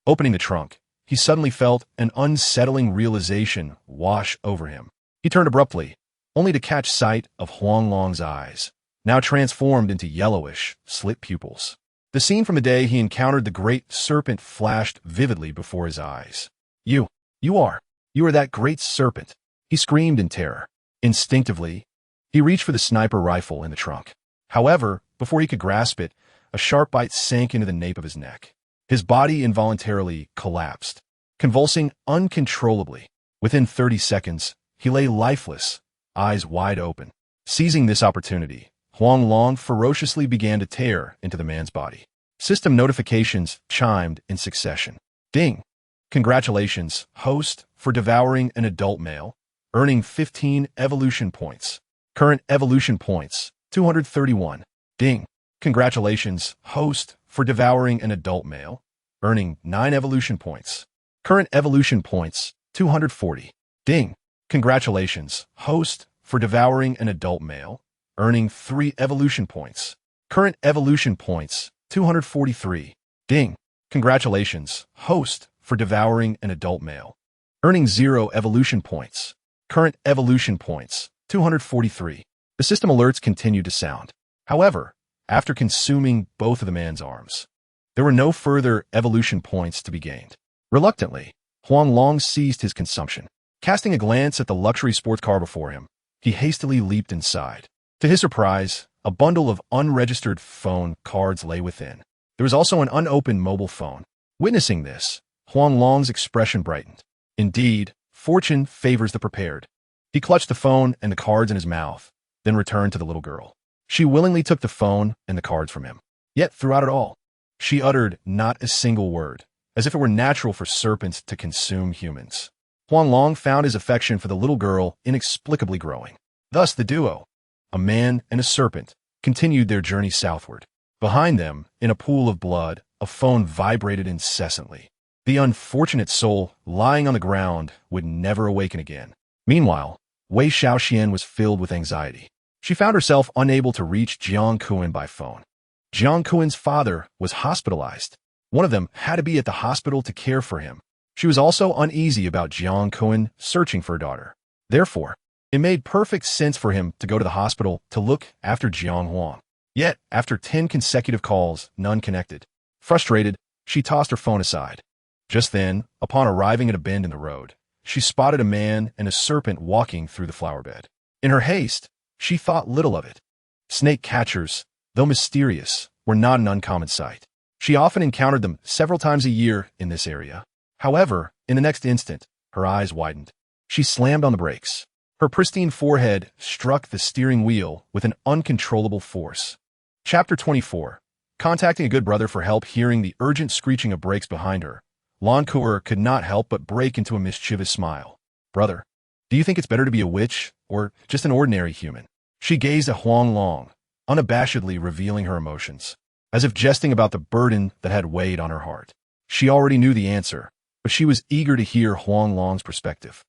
Opening the trunk, he suddenly felt an unsettling realization wash over him. He turned abruptly, only to catch sight of Huang Long's eyes, now transformed into yellowish, slit pupils. The scene from the day he encountered the great serpent flashed vividly before his eyes. You are that great serpent," he screamed in terror. Instinctively, he reached for the sniper rifle in the trunk. However, before he could grasp it, a sharp bite sank into the nape of his neck. His body involuntarily collapsed, convulsing uncontrollably. Within 30 seconds, he lay lifeless, eyes wide open. Seizing this opportunity, Huang Long ferociously began to tear into the man's body. System notifications chimed in succession. Ding! Congratulations, host, for devouring an adult male, earning 15 evolution points. Current evolution points, 231. Ding. Congratulations, host, for devouring an adult male, earning 9 evolution points. Current evolution points, 240. Ding. Congratulations, host, for devouring an adult male, earning 3 evolution points. Current evolution points, 243. Ding. Congratulations, host, for devouring an adult male, earning 0 evolution points. Current evolution points, 243. The system alerts continued to sound. However, after consuming both of the man's arms, there were no further evolution points to be gained. Reluctantly, Huang Long seized his consumption. Casting a glance at the luxury sports car before him, he hastily leaped inside. To his surprise, a bundle of unregistered phone cards lay within. There was also an unopened mobile phone. Witnessing this, Huang Long's expression brightened. Indeed, fortune favors the prepared. He clutched the phone and the cards in his mouth, then returned to the little girl. She willingly took the phone and the cards from him. Yet throughout it all, she uttered not a single word, as if it were natural for serpents to consume humans. Huang Long found his affection for the little girl inexplicably growing. Thus the duo, a man and a serpent, continued their journey southward. Behind them, in a pool of blood, a phone vibrated incessantly. The unfortunate soul lying on the ground would never awaken again. Meanwhile, Wei Xiaoxian was filled with anxiety. She found herself unable to reach Jiang Kuan by phone. Jiang Kuan's father was hospitalized. One of them had to be at the hospital to care for him. She was also uneasy about Jiang Kuan searching for her daughter. Therefore, it made perfect sense for him to go to the hospital to look after Jiang Huang. Yet, after 10 consecutive calls, none connected. Frustrated, she tossed her phone aside. Just then, upon arriving at a bend in the road, she spotted a man and a serpent walking through the flower bed. In her haste, she thought little of it. Snake catchers, though mysterious, were not an uncommon sight. She often encountered them several times a year in this area. However, in the next instant, her eyes widened. She slammed on the brakes. Her pristine forehead struck the steering wheel with an uncontrollable force. Chapter 24. Contacting a good brother for help. Hearing the urgent screeching of brakes behind her, Lan Kuer could not help but break into a mischievous smile. Brother, do you think it's better to be a witch or just an ordinary human? She gazed at Huang Long, unabashedly revealing her emotions, as if jesting about the burden that had weighed on her heart. She already knew the answer, but she was eager to hear Huang Long's perspective.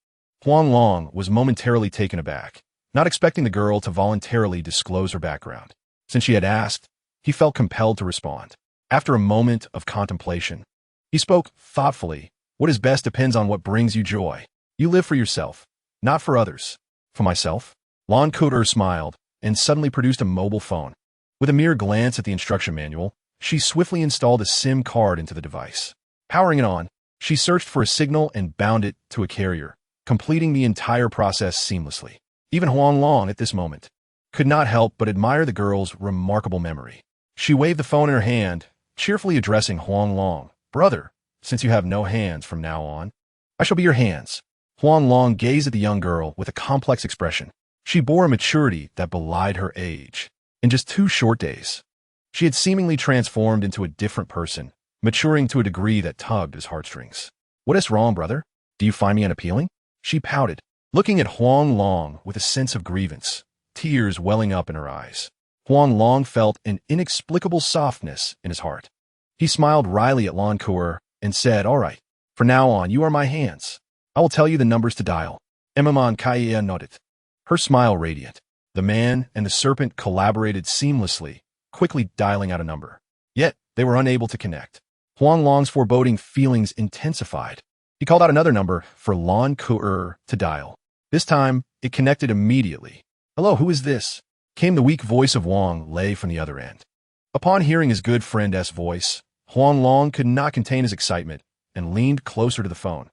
Huang Long was momentarily taken aback, not expecting the girl to voluntarily disclose her background. Since she had asked, he felt compelled to respond. After a moment of contemplation, he spoke thoughtfully. What is best depends on what brings you joy. You live for yourself, not for others. For myself? Lan Kuer smiled and suddenly produced a mobile phone. With a mere glance at the instruction manual, she swiftly installed a SIM card into the device. Powering it on, she searched for a signal and bound it to a carrier, completing the entire process seamlessly. Even Huang Long, at this moment, could not help but admire the girl's remarkable memory. She waved the phone in her hand, cheerfully addressing Huang Long. Brother, since you have no hands from now on, I shall be your hands. Huang Long gazed at the young girl with a complex expression. She bore a maturity that belied her age. In just 2 short days, she had seemingly transformed into a different person, maturing to a degree that tugged at his heartstrings. What is wrong, brother? Do you find me unappealing? She pouted, looking at Huang Long with a sense of grievance, tears welling up in her eyes. Huang Long felt an inexplicable softness in his heart. He smiled wryly at Lan Kuer and said, All right, from now on, you are my hands. I will tell you the numbers to dial. Emamon Kaya nodded, her smile radiant. The man and the serpent collaborated seamlessly, quickly dialing out a number. Yet, they were unable to connect. Huang Long's foreboding feelings intensified. He called out another number for Lan Kuer to dial. This time, it connected immediately. Hello, who is this? Came the weak voice of Wang Lei from the other end. Upon hearing his good friend's voice, Huang Long could not contain his excitement and leaned closer to the phone.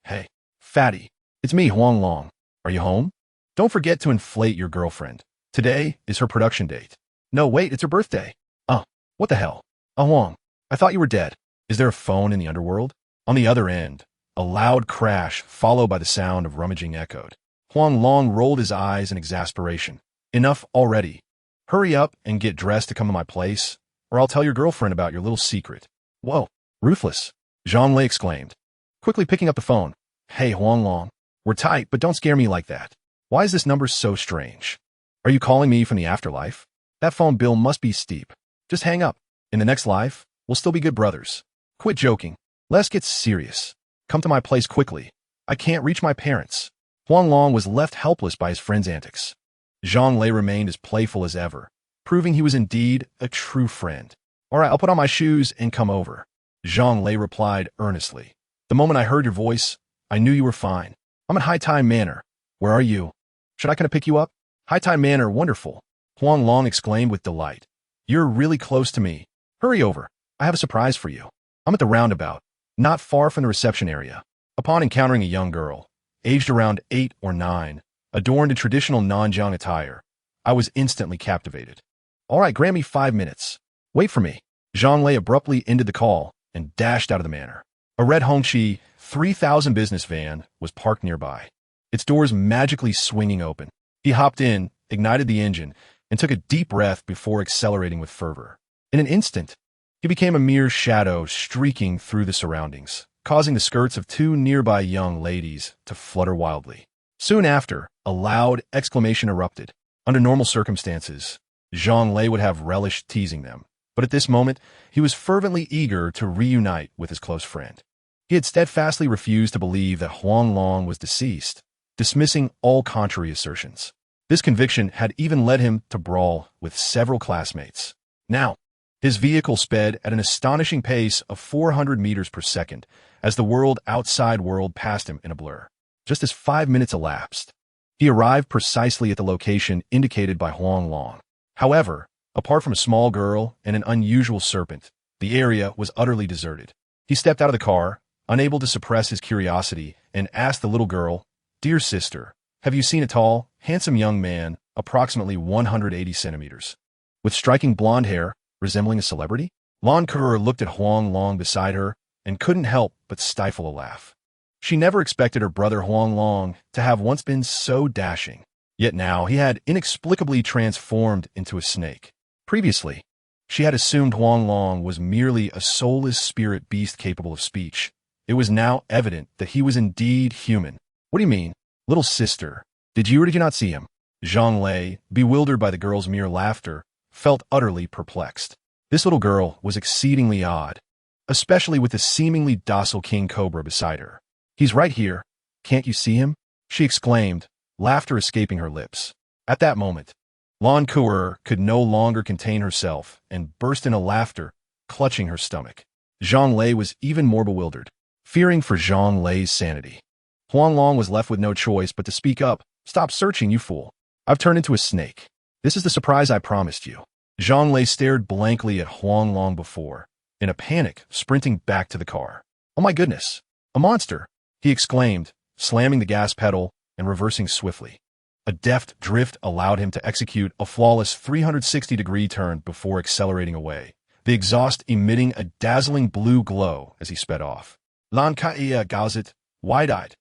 Hey, fatty, it's me, Huang Long. Are you home? Don't forget to inflate your girlfriend. Today is her production date. No, wait, it's her birthday. Oh, what the hell? Huang, I thought you were dead. Is there a phone in the underworld? On the other end, a loud crash followed by the sound of rummaging echoed. Huang Long rolled his eyes in exasperation. Enough already. Hurry up and get dressed to come to my place, or I'll tell your girlfriend about your little secret. Whoa, ruthless, Zhang Lei exclaimed. quickly picking up the phone. Hey, Huang Long. We're tight, but don't scare me like that. Why is this number so strange? Are you calling me from the afterlife? That phone bill must be steep. Just hang up. In the next life, we'll still be good brothers. Quit joking. Let's get serious. Come to my place quickly. I can't reach my parents. Huang Long was left helpless by his friend's antics. Zhang Lei remained as playful as ever, proving he was indeed a true friend. All right, I'll put on my shoes and come over. Zhang Lei replied earnestly. The moment I heard your voice, I knew you were fine. I'm at High Time Manor. Where are you? Should I come to pick you up? High Time Manor, wonderful. Huang Long exclaimed with delight. You're really close to me. Hurry over. I have a surprise for you. I'm at the roundabout, not far from the reception area. Upon encountering a young girl, aged around 8 or 9, adorned in traditional Nanjiang attire, I was instantly captivated. All right, grant me 5 minutes. Wait for me. Zhang Lei abruptly ended the call and dashed out of the manor. A red Hongqi 3000 business van was parked nearby, its doors magically swinging open. He hopped in, ignited the engine, and took a deep breath before accelerating with fervor. In an instant, he became a mere shadow streaking through the surroundings, causing the skirts of 2 nearby young ladies to flutter wildly. Soon after, a loud exclamation erupted. Under normal circumstances, Zhang Lei would have relished teasing them, but at this moment, he was fervently eager to reunite with his close friend. He had steadfastly refused to believe that Huang Long was deceased, dismissing all contrary assertions. This conviction had even led him to brawl with several classmates. Now, his vehicle sped at an astonishing pace of 400 meters per second as the outside world passed him in a blur. Just as 5 minutes elapsed, he arrived precisely at the location indicated by Huang Long. However, apart from a small girl and an unusual serpent, the area was utterly deserted. He stepped out of the car, unable to suppress his curiosity, and asked the little girl, Dear sister, have you seen a tall, handsome young man, approximately 180 centimeters, with striking blonde hair, resembling a celebrity? Lan Kurer looked at Huang Long beside her and couldn't help but stifle a laugh. She never expected her brother Huang Long to have once been so dashing, yet now he had inexplicably transformed into a snake. Previously, she had assumed Huang Long was merely a soulless spirit beast capable of speech. It was now evident that he was indeed human. What do you mean? Little sister, did you or did you not see him? Zhang Lei, bewildered by the girl's mere laughter, felt utterly perplexed. This little girl was exceedingly odd, especially with the seemingly docile king cobra beside her. He's right here. Can't you see him? She exclaimed, laughter escaping her lips. At that moment, Lan Kurer could no longer contain herself and burst into laughter, clutching her stomach. Zhang Lei was even more bewildered, fearing for Zhang Lei's sanity. Huang Long was left with no choice but to speak up. Stop searching, you fool. I've turned into a snake. This is the surprise I promised you. Zhang Lei stared blankly at Huang Long before, in a panic, sprinting back to the car. Oh my goodness, a monster, he exclaimed, slamming the gas pedal and reversing swiftly. A deft drift allowed him to execute a flawless 360-degree turn before accelerating away, the exhaust emitting a dazzling blue glow as he sped off. Lan Kai Gauzit, wide-eyed.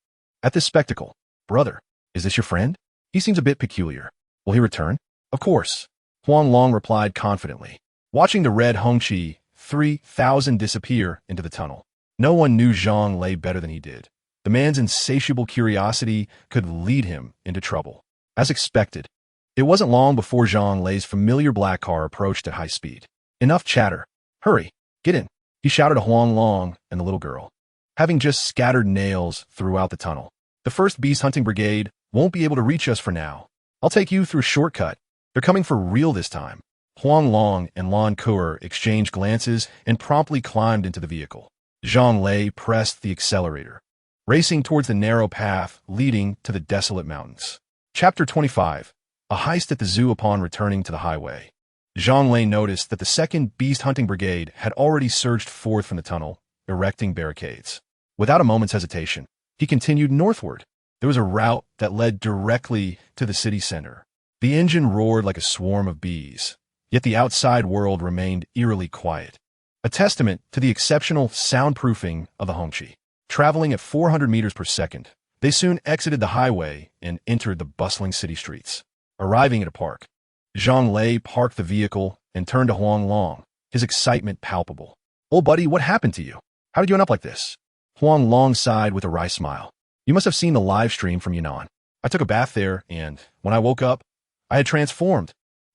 At this spectacle, brother, is this your friend? He seems a bit peculiar. Will he return? Of course, Huang Long replied confidently, watching the red Hongqi 3000 disappear into the tunnel. No one knew Zhang Lei better than he did. The man's insatiable curiosity could lead him into trouble. As expected, it wasn't long before Zhang Lei's familiar black car approached at high speed. Enough chatter. Hurry, get in, he shouted to Huang Long and the little girl, having just scattered nails throughout the tunnel. The first beast hunting brigade won't be able to reach us for now. I'll take you through a shortcut. They're coming for real this time. Huang Long and Lan Kurer exchanged glances and promptly climbed into the vehicle. Zhang Lei pressed the accelerator, racing towards the narrow path leading to the desolate mountains. Chapter 25. A heist at the zoo. Upon returning to the highway, Zhang Lei noticed that the 2nd Beast Hunting Brigade had already surged forth from the tunnel, erecting barricades. Without a moment's hesitation, he continued northward. There was a route that led directly to the city center. The engine roared like a swarm of bees, yet the outside world remained eerily quiet, a testament to the exceptional soundproofing of the Hongqi. Traveling at 400 meters per second, they soon exited the highway and entered the bustling city streets. Arriving at a park, Zhang Lei parked the vehicle and turned to Huang Long, his excitement palpable. Old buddy, what happened to you? How did you end up like this? Huang Long sighed with a wry smile. You must have seen the live stream from Yunnan. I took a bath there, and when I woke up, I had transformed.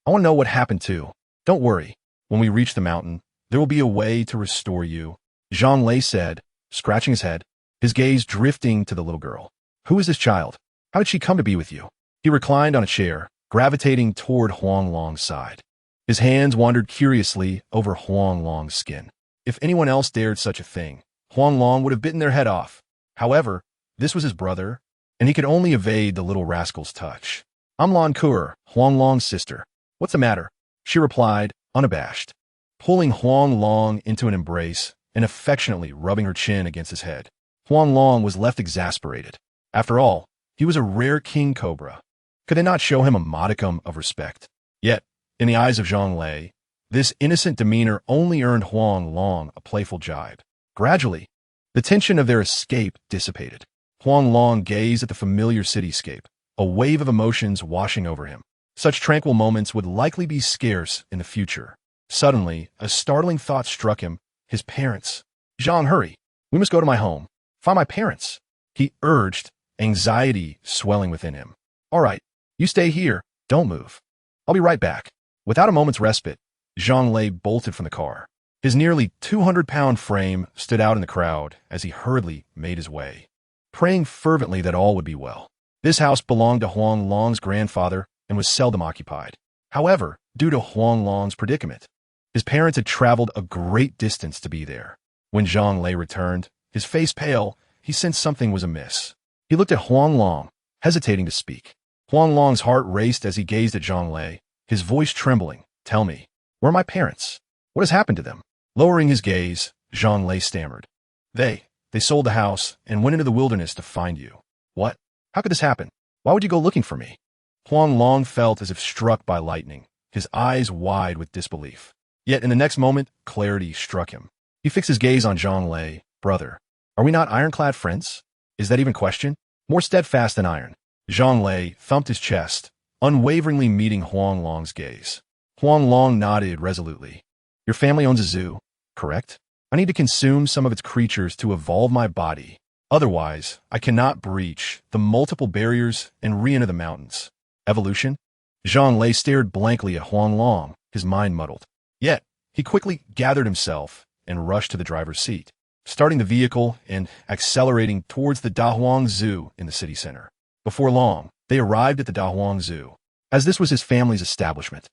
I want to know what happened too. Don't worry. When we reach the mountain, there will be a way to restore you, Zhang Lei said, scratching his head, his gaze drifting to the little girl. Who is this child? How did she come to be with you? He reclined on a chair, gravitating toward Huang Long's side. His hands wandered curiously over Huang Long's skin. If anyone else dared such a thing, Huang Long would have bitten their head off. However, this was his brother, and he could only evade the little rascal's touch. I'm Lan Kur, Huang Long's sister. What's the matter? She replied, unabashed, pulling Huang Long into an embrace and affectionately rubbing her chin against his head. Huang Long was left exasperated. After all, he was a rare king cobra. Could they not show him a modicum of respect? Yet, in the eyes of Zhang Lei, this innocent demeanor only earned Huang Long a playful jibe. Gradually, the tension of their escape dissipated. Huang Long gazed at the familiar cityscape, a wave of emotions washing over him. Such tranquil moments would likely be scarce in the future. Suddenly, a startling thought struck him. His parents. Zhang, hurry. We must go to my home. Find my parents. He urged, anxiety swelling within him. All right, you stay here. Don't move. I'll be right back. Without a moment's respite, Zhang Lei bolted from the car. His nearly 200-pound frame stood out in the crowd as he hurriedly made his way, praying fervently that all would be well. This house belonged to Huang Long's grandfather and was seldom occupied. However, due to Huang Long's predicament, his parents had traveled a great distance to be there. When Zhang Lei returned, his face pale, he sensed something was amiss. He looked at Huang Long, hesitating to speak. Huang Long's heart raced as he gazed at Zhang Lei, his voice trembling. Tell me, where are my parents? What has happened to them? Lowering his gaze, Zhang Lei stammered. They sold the house and went into the wilderness to find you. What? How could this happen? Why would you go looking for me? Huang Long felt as if struck by lightning, his eyes wide with disbelief. Yet in the next moment, clarity struck him. He fixed his gaze on Zhang Lei. Brother, are we not ironclad friends? Is that even question? More steadfast than iron. Zhang Lei thumped his chest, unwaveringly meeting Huang Long's gaze. Huang Long nodded resolutely. Your family owns a zoo, correct? I need to consume some of its creatures to evolve my body. Otherwise, I cannot breach the multiple barriers and re-enter the mountains. Evolution? Zhang Lei stared blankly at Huang Long, his mind muddled. Yet, he quickly gathered himself and rushed to the driver's seat, starting the vehicle and accelerating towards the Dahuang Zoo in the city center. Before long, they arrived at the Dahuang Zoo, as this was his family's establishment.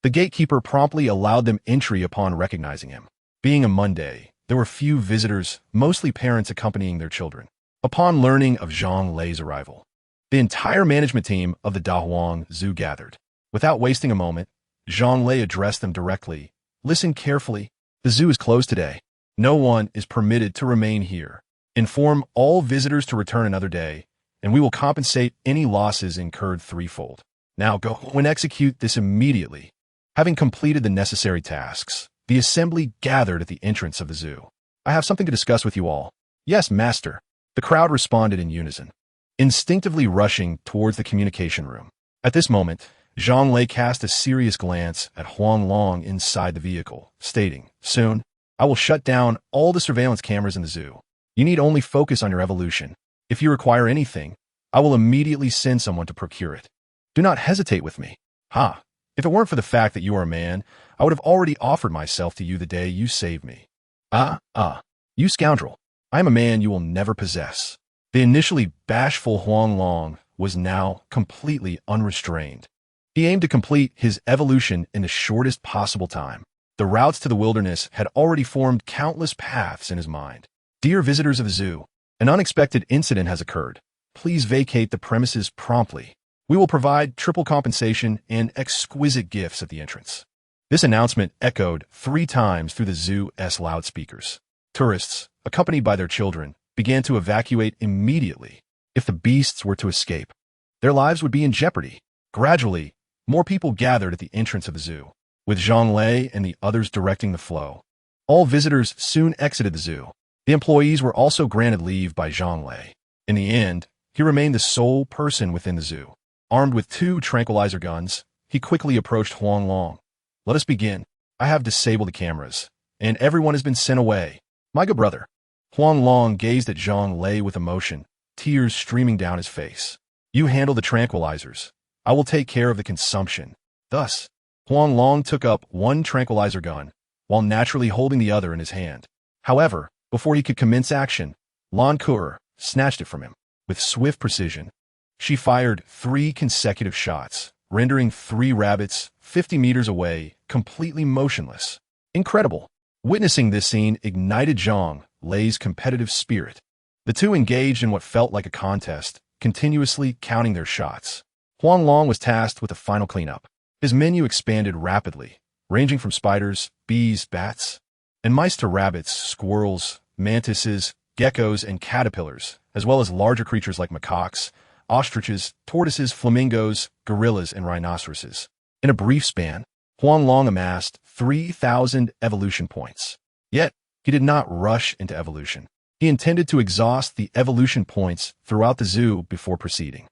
The gatekeeper promptly allowed them entry upon recognizing him. Being a Monday, there were few visitors, mostly parents accompanying their children. Upon learning of Zhang Lei's arrival, the entire management team of the Dahuang Zoo gathered. Without wasting a moment, Zhang Lei addressed them directly. Listen carefully. The zoo is closed today. No one is permitted to remain here. Inform all visitors to return another day, and we will compensate any losses incurred threefold. Now go and execute this immediately. Having completed the necessary tasks, the assembly gathered at the entrance of the zoo. I have something to discuss with you all. Yes, master. The crowd responded in unison, instinctively rushing towards the communication room. At this moment, Zhang Lei cast a serious glance at Huang Long inside the vehicle, stating, Soon, I will shut down all the surveillance cameras in the zoo. You need only focus on your evolution. If you require anything, I will immediately send someone to procure it. Do not hesitate with me. Ha! If it weren't for the fact that you are a man, I would have already offered myself to you the day you saved me. You scoundrel. I am a man you will never possess. The initially bashful Huang Long was now completely unrestrained. He aimed to complete his evolution in the shortest possible time. The routes to the wilderness had already formed countless paths in his mind. Dear visitors of the zoo, an unexpected incident has occurred. Please vacate the premises promptly. We will provide triple compensation and exquisite gifts at the entrance. This announcement echoed 3 times through the zoo's loudspeakers. Tourists, accompanied by their children, began to evacuate immediately. If the beasts were to escape, their lives would be in jeopardy. Gradually, more people gathered at the entrance of the zoo, with Zhang Lei and the others directing the flow. All visitors soon exited the zoo. The employees were also granted leave by Zhang Lei. In the end, he remained the sole person within the zoo. Armed with 2 tranquilizer guns, he quickly approached Huang Long. Let us begin. I have disabled the cameras, and everyone has been sent away. My good brother, Huang Long gazed at Zhang Lei with emotion, tears streaming down his face. You handle the tranquilizers. I will take care of the consumption. Thus, Huang Long took up one tranquilizer gun, while naturally holding the other in his hand. However, before he could commence action, Lan Kuer snatched it from him. With swift precision, she fired 3 consecutive shots, rendering 3 rabbits 50 meters away completely motionless. Incredible. Witnessing this scene ignited Zhang Lei's competitive spirit. The two engaged in what felt like a contest, continuously counting their shots. Huang Long was tasked with the final cleanup. His menu expanded rapidly, ranging from spiders, bees, bats, and mice to rabbits, squirrels, mantises, geckos, and caterpillars, as well as larger creatures like macaques, ostriches, tortoises, flamingos, gorillas, and rhinoceroses. In a brief span, Huang Long amassed 3,000 evolution points. Yet, he did not rush into evolution. He intended to exhaust the evolution points throughout the zoo before proceeding.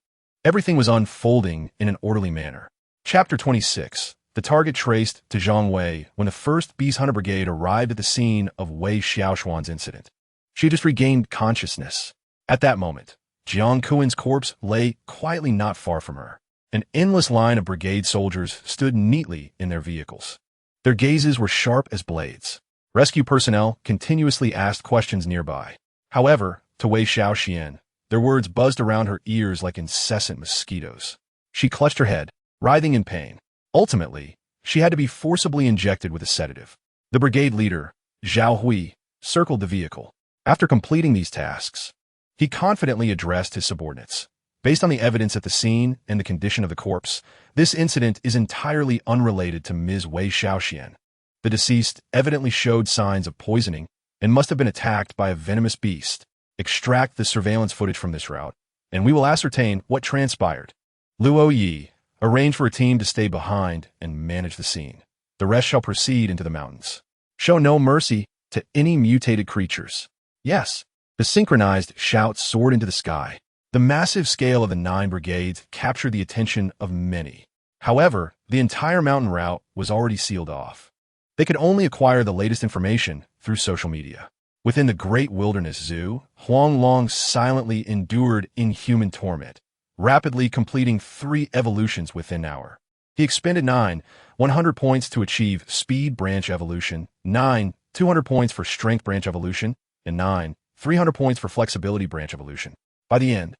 Everything was unfolding in an orderly manner. Chapter 26. The target traced to Zhang Wei when the 1st Beast Hunter Brigade arrived at the scene of Wei Xiaoxuan's incident. She just regained consciousness. At that moment, Jiang Kuen's corpse lay quietly not far from her. An endless line of brigade soldiers stood neatly in their vehicles. Their gazes were sharp as blades. Rescue personnel continuously asked questions nearby. However, to Wei Xiaoxian, their words buzzed around her ears like incessant mosquitoes. She clutched her head, writhing in pain. Ultimately, she had to be forcibly injected with a sedative. The brigade leader, Zhao Hui, circled the vehicle. After completing these tasks, he confidently addressed his subordinates. Based on the evidence at the scene and the condition of the corpse, this incident is entirely unrelated to Ms. Wei Xiaoxian. The deceased evidently showed signs of poisoning and must have been attacked by a venomous beast. Extract the surveillance footage from this route, and we will ascertain what transpired. Luo Yi, arrange for a team to stay behind and manage the scene. The rest shall proceed into the mountains. Show no mercy to any mutated creatures. Yes, the synchronized shouts soared into the sky. The massive scale of the 9 brigades captured the attention of many. However, the entire mountain route was already sealed off. They could only acquire the latest information through social media. Within the Great Wilderness Zoo, Huang Long silently endured inhuman torment, rapidly completing 3 evolutions within an hour. He expended 9, 100 points to achieve Speed Branch Evolution, 9, 200 points for Strength Branch Evolution, and 9, 300 points for Flexibility Branch Evolution. By the end,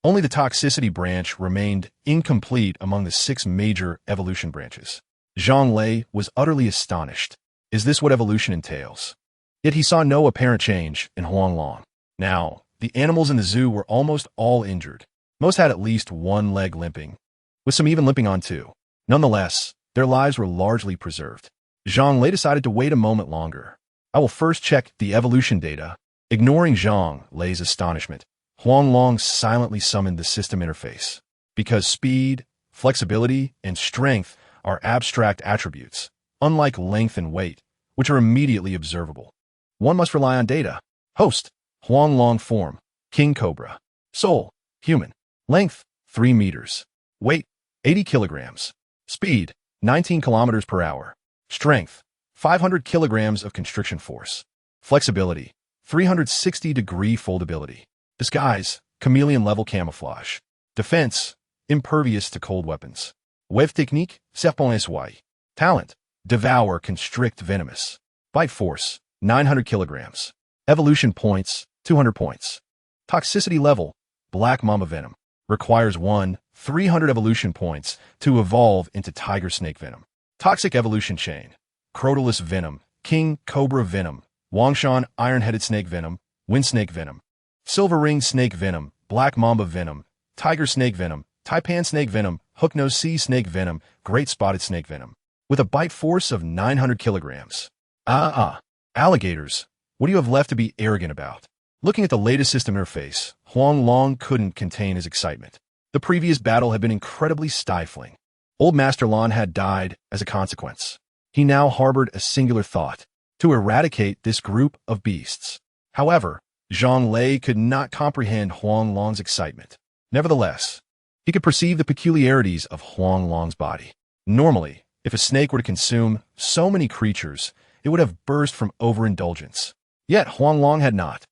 only the Toxicity Branch remained incomplete among the 6 major evolution branches. Zhang Lei was utterly astonished. Is this what evolution entails? Yet he saw no apparent change in Huang Long. Now, the animals in the zoo were almost all injured. Most had at least one leg limping, with some even limping on 2. Nonetheless, their lives were largely preserved. Zhang Lei decided to wait a moment longer. I will first check the evolution data. Ignoring Zhang Lei's astonishment, Huang Long silently summoned the system interface. Because speed, flexibility, and strength are abstract attributes, unlike length and weight, which are immediately observable. One must rely on data. Host, Huang Long form, King Cobra. Soul, human. Length, 3 meters. Weight, 80 kilograms. Speed, 19 kilometers per hour. Strength, 500 kilograms of constriction force. Flexibility, 360-degree foldability. Disguise, chameleon-level camouflage. Defense, impervious to cold weapons. Wave technique, serpent soie. Talent, devour, constrict, venomous. Bite force, 900 kilograms. Evolution points, 200 points. Toxicity level, black mamba venom. Requires 300 evolution points to evolve into tiger snake venom. Toxic evolution chain, crotalus venom, king cobra venom, Wangshan iron-headed snake venom, wind snake venom. Silver ring snake venom, black mamba venom, tiger snake venom, taipan snake venom, hooknose sea snake venom, great spotted snake venom. With a bite force of 900 kilograms. Alligators, what do you have left to be arrogant about? Looking at the latest system interface, Huang Long couldn't contain his excitement. The previous battle had been incredibly stifling. Old Master Lan had died as a consequence. He now harbored a singular thought: to eradicate this group of beasts. However, Zhang Lei could not comprehend Huang Long's excitement. Nevertheless, he could perceive the peculiarities of Huang Long's body. Normally, if a snake were to consume so many creatures, it would have burst from overindulgence. Yet Huang Long had not.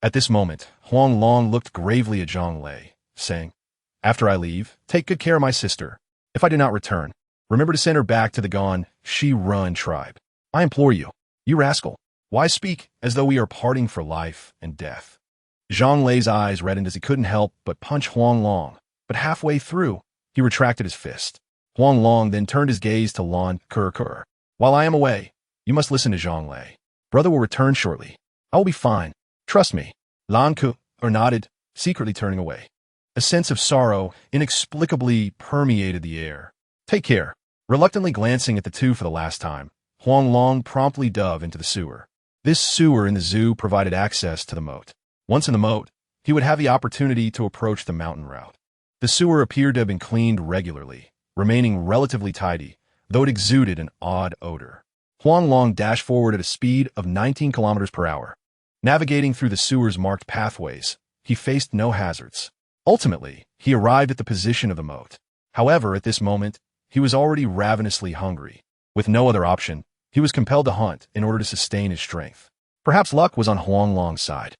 At this moment, Huang Long looked gravely at Zhang Lei, saying, "After I leave, take good care of my sister. If I do not return, remember to send her back to the gone Shi-Run tribe. I implore you, you rascal. Why speak as though we are parting for life and death?" Zhang Lei's eyes reddened as he couldn't help but punch Huang Long, but halfway through, he retracted his fist. Huang Long then turned his gaze to Lan Kur. "While I am away, you must listen to Zhang Lei. Brother will return shortly. I will be fine. Trust me." Lan Kur nodded, secretly turning away. A sense of sorrow inexplicably permeated the air. "Take care." Reluctantly glancing at the two for the last time, Huang Long promptly dove into the sewer. This sewer in the zoo provided access to the moat. Once in the moat, he would have the opportunity to approach the mountain route. The sewer appeared to have been cleaned regularly, remaining relatively tidy, though it exuded an odd odor. Huang Long dashed forward at a speed of 19 kilometers per hour. Navigating through the sewer's marked pathways, he faced no hazards. Ultimately, he arrived at the position of the moat. However, at this moment, he was already ravenously hungry. With no other option, he was compelled to hunt in order to sustain his strength. Perhaps luck was on Huang Long's side,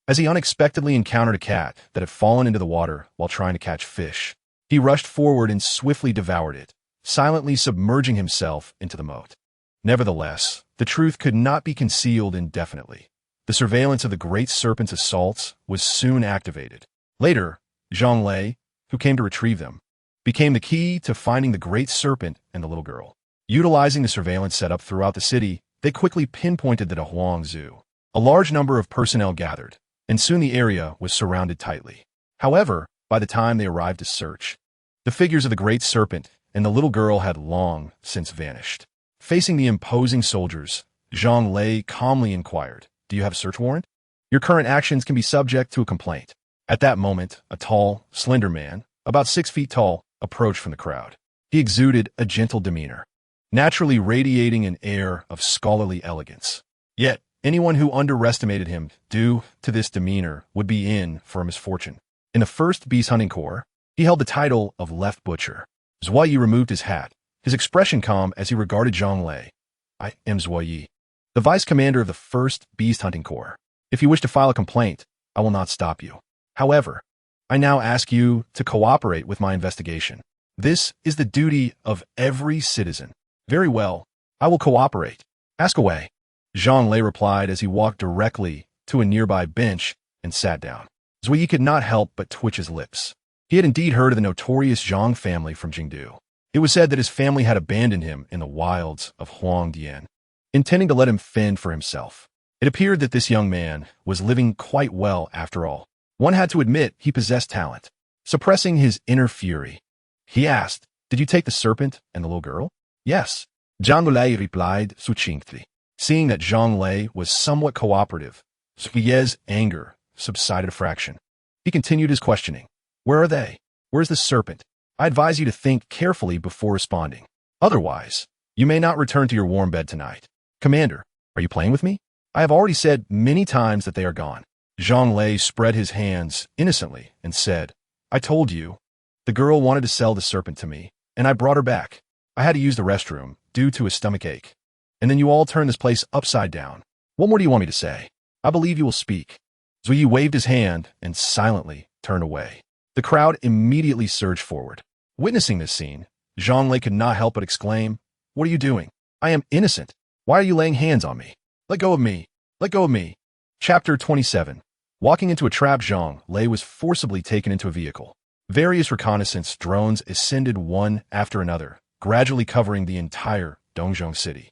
as he unexpectedly encountered a cat that had fallen into the water while trying to catch fish. He rushed forward and swiftly devoured it, silently submerging himself into the moat. Nevertheless, the truth could not be concealed indefinitely. The surveillance of the great serpent's assaults was soon activated. Later, Zhang Lei, who came to retrieve them, became the key to finding the great serpent and the little girl. Utilizing the surveillance setup throughout the city, they quickly pinpointed the Huang Zoo. A large number of personnel gathered, and soon the area was surrounded tightly. However, by the time they arrived to search, the figures of the great serpent and the little girl had long since vanished. Facing the imposing soldiers, Zhang Lei calmly inquired, "Do you have a search warrant? Your current actions can be subject to a complaint." At that moment, a tall, slender man, about 6 feet tall, approached from the crowd. He exuded a gentle demeanor, naturally radiating an air of scholarly elegance. Yet, anyone who underestimated him due to this demeanor would be in for a misfortune. In the 1st Beast Hunting Corps, he held the title of Left Butcher. Zhuoyi removed his hat, his expression calm as he regarded Zhang Lei. "I am Zhuoyi, the vice commander of the 1st Beast Hunting Corps. If you wish to file a complaint, I will not stop you. However, I now ask you to cooperate with my investigation. This is the duty of every citizen." "Very well, I will cooperate. Ask away," Zhang Lei replied as he walked directly to a nearby bench and sat down. Zhuoyi could not help but twitch his lips. He had indeed heard of the notorious Zhang family from Jingdu. It was said that his family had abandoned him in the wilds of Huangdian, intending to let him fend for himself. It appeared that this young man was living quite well after all. One had to admit he possessed talent. Suppressing his inner fury, he asked, "Did you take the serpent and the little girl?" "Yes," Zhang Lei replied succinctly. Seeing that Zhang Lei was somewhat cooperative, Zhuoyi's anger subsided a fraction. He continued his questioning. "Where are they? Where's the serpent? I advise you to think carefully before responding. Otherwise, you may not return to your warm bed tonight." "Commander, are you playing with me? I have already said many times that they are gone." Zhang Lei spread his hands innocently and said, "I told you. The girl wanted to sell the serpent to me, and I brought her back. I had to use the restroom due to a stomach ache. And then you all turned this place upside down. What more do you want me to say? I believe you will speak." Zhuoyi waved his hand and silently turned away. The crowd immediately surged forward. Witnessing this scene, Zhang Lei could not help but exclaim, "What are you doing? I am innocent. Why are you laying hands on me? Let go of me. Let go of me." Chapter 27. Walking into a trap, Zhang Lei was forcibly taken into a vehicle. Various reconnaissance drones ascended one after another, gradually covering the entire Dongzhong city.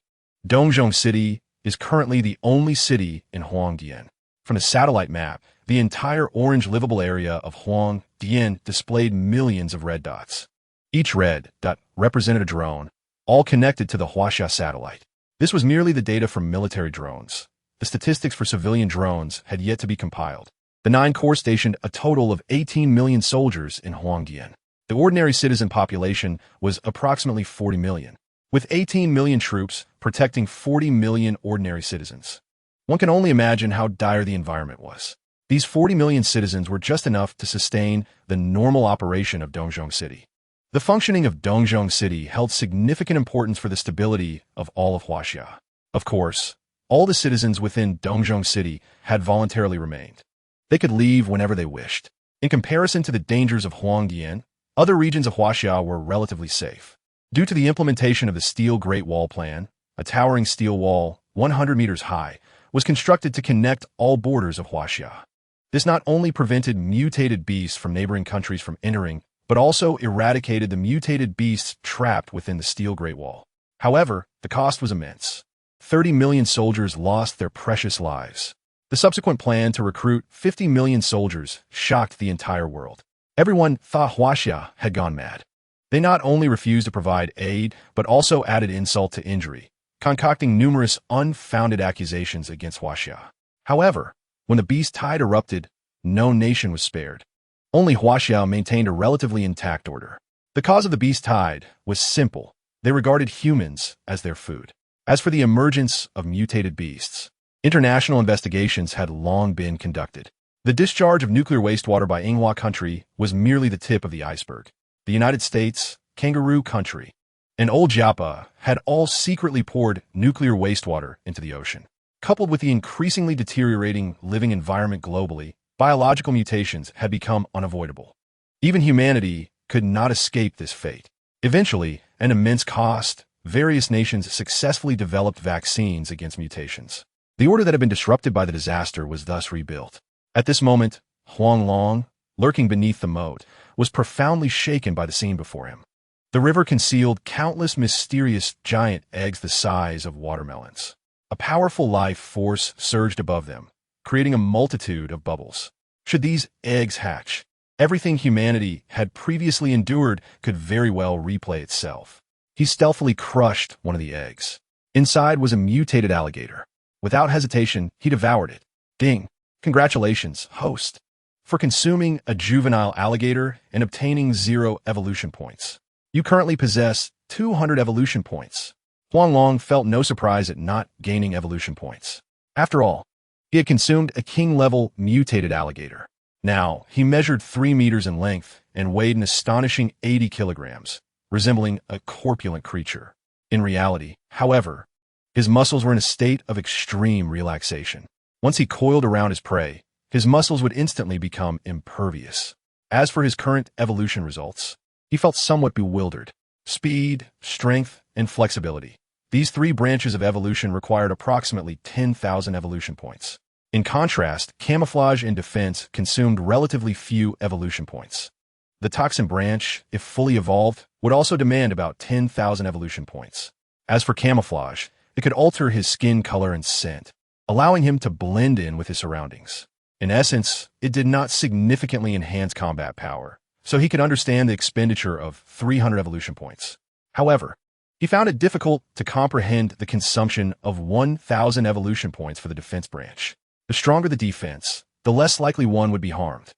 Dongzhong City is currently the only city in Huangdian. From the satellite map, the entire orange livable area of Huangdian displayed millions of red dots. Each red dot represented a drone, all connected to the Huaxia satellite. This was merely the data from military drones. The statistics for civilian drones had yet to be compiled. The 9 corps stationed a total of 18 million soldiers in Huangdian. The ordinary citizen population was approximately 40 million, with 18 million troops protecting 40 million ordinary citizens. One can only imagine how dire the environment was. These 40 million citizens were just enough to sustain the normal operation of Dongzhong City. The functioning of Dongzhong City held significant importance for the stability of all of Huaxia. Of course, all the citizens within Dongzhong City had voluntarily remained. They could leave whenever they wished. In comparison to the dangers of Huangdian, other regions of Huaxia were relatively safe. Due to the implementation of the Steel Great Wall Plan, a towering steel wall, 100 meters high, was constructed to connect all borders of Huaxia. This not only prevented mutated beasts from neighboring countries from entering, but also eradicated the mutated beasts trapped within the Steel Great Wall. However, the cost was immense. 30 million soldiers lost their precious lives. The subsequent plan to recruit 50 million soldiers shocked the entire world. Everyone thought Huaxia had gone mad. They not only refused to provide aid, but also added insult to injury, concocting numerous unfounded accusations against Huaxia. However, when the beast tide erupted, no nation was spared. Only Huaxia maintained a relatively intact order. The cause of the beast tide was simple. They regarded humans as their food. As for the emergence of mutated beasts, international investigations had long been conducted. The discharge of nuclear wastewater by Inghua country was merely the tip of the iceberg. The United States, Kangaroo country, and Old Japa had all secretly poured nuclear wastewater into the ocean. Coupled with the increasingly deteriorating living environment globally, biological mutations had become unavoidable. Even humanity could not escape this fate. Eventually, at an immense cost, various nations successfully developed vaccines against mutations. The order that had been disrupted by the disaster was thus rebuilt. At this moment, Huang Long, lurking beneath the moat, was profoundly shaken by the scene before him. The river concealed countless mysterious giant eggs the size of watermelons. A powerful life force surged above them, creating a multitude of bubbles. Should these eggs hatch, everything humanity had previously endured could very well replay itself. He stealthily crushed one of the eggs. Inside was a mutated alligator. Without hesitation, he devoured it. Ding! Congratulations, host, for consuming a juvenile alligator and obtaining 0 evolution points. You currently possess 200 evolution points. Huang Long felt no surprise at not gaining evolution points. After all, he had consumed a king-level mutated alligator. Now, he measured 3 meters in length and weighed an astonishing 80 kilograms, resembling a corpulent creature. In reality, however, his muscles were in a state of extreme relaxation. Once he coiled around his prey, his muscles would instantly become impervious. As for his current evolution results, he felt somewhat bewildered. Speed, strength, and flexibility. These 3 branches of evolution required approximately 10,000 evolution points. In contrast, camouflage and defense consumed relatively few evolution points. The toxin branch, if fully evolved, would also demand about 10,000 evolution points. As for camouflage, it could alter his skin color and scent, allowing him to blend in with his surroundings. In essence, it did not significantly enhance combat power, so he could understand the expenditure of 300 evolution points. However, he found it difficult to comprehend the consumption of 1,000 evolution points for the defense branch. The stronger the defense, the less likely one would be harmed.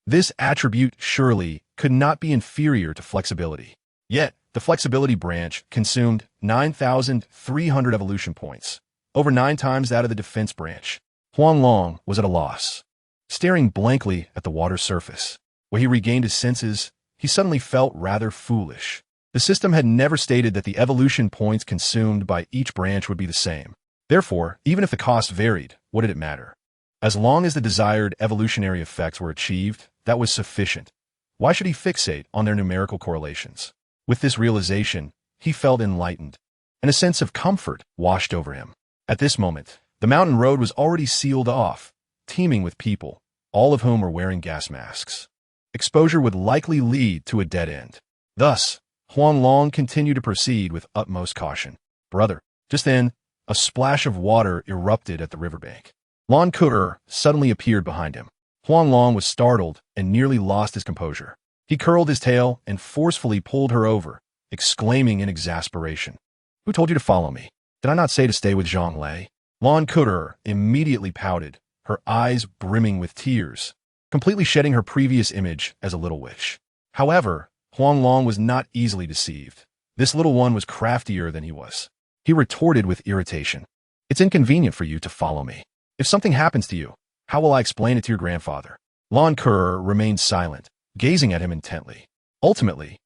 This attribute surely could not be inferior to flexibility. Yet, the flexibility branch consumed 9,300 evolution points, over 9 times that of the defense branch. Huang Long was at a loss. Staring blankly at the water's surface, where he regained his senses, he suddenly felt rather foolish. The system had never stated that the evolution points consumed by each branch would be the same. Therefore, even if the cost varied, what did it matter? As long as the desired evolutionary effects were achieved, that was sufficient. Why should he fixate on their numerical correlations? With this realization, he felt enlightened, and a sense of comfort washed over him. At this moment, the mountain road was already sealed off, teeming with people, all of whom were wearing gas masks. Exposure would likely lead to a dead end. Thus, Huang Long continued to proceed with utmost caution. Brother, just then, a splash of water erupted at the riverbank. Lan Ku'er suddenly appeared behind him. Huang Long was startled and nearly lost his composure. He curled his tail and forcefully pulled her over, exclaiming in exasperation, "Who told you to follow me? Did I not say to stay with Zhang Lei?" Lan Ku'er immediately pouted, her eyes brimming with tears, completely shedding her previous image as a little witch. However, Huang Long was not easily deceived. This little one was craftier than he was. He retorted with irritation, "It's inconvenient for you to follow me. If something happens to you, how will I explain it to your grandfather?" Lan Ku'er remained silent, gazing at him intently. Ultimately,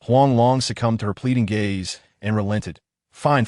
Huang Long succumbed to her pleading gaze and relented. Fine,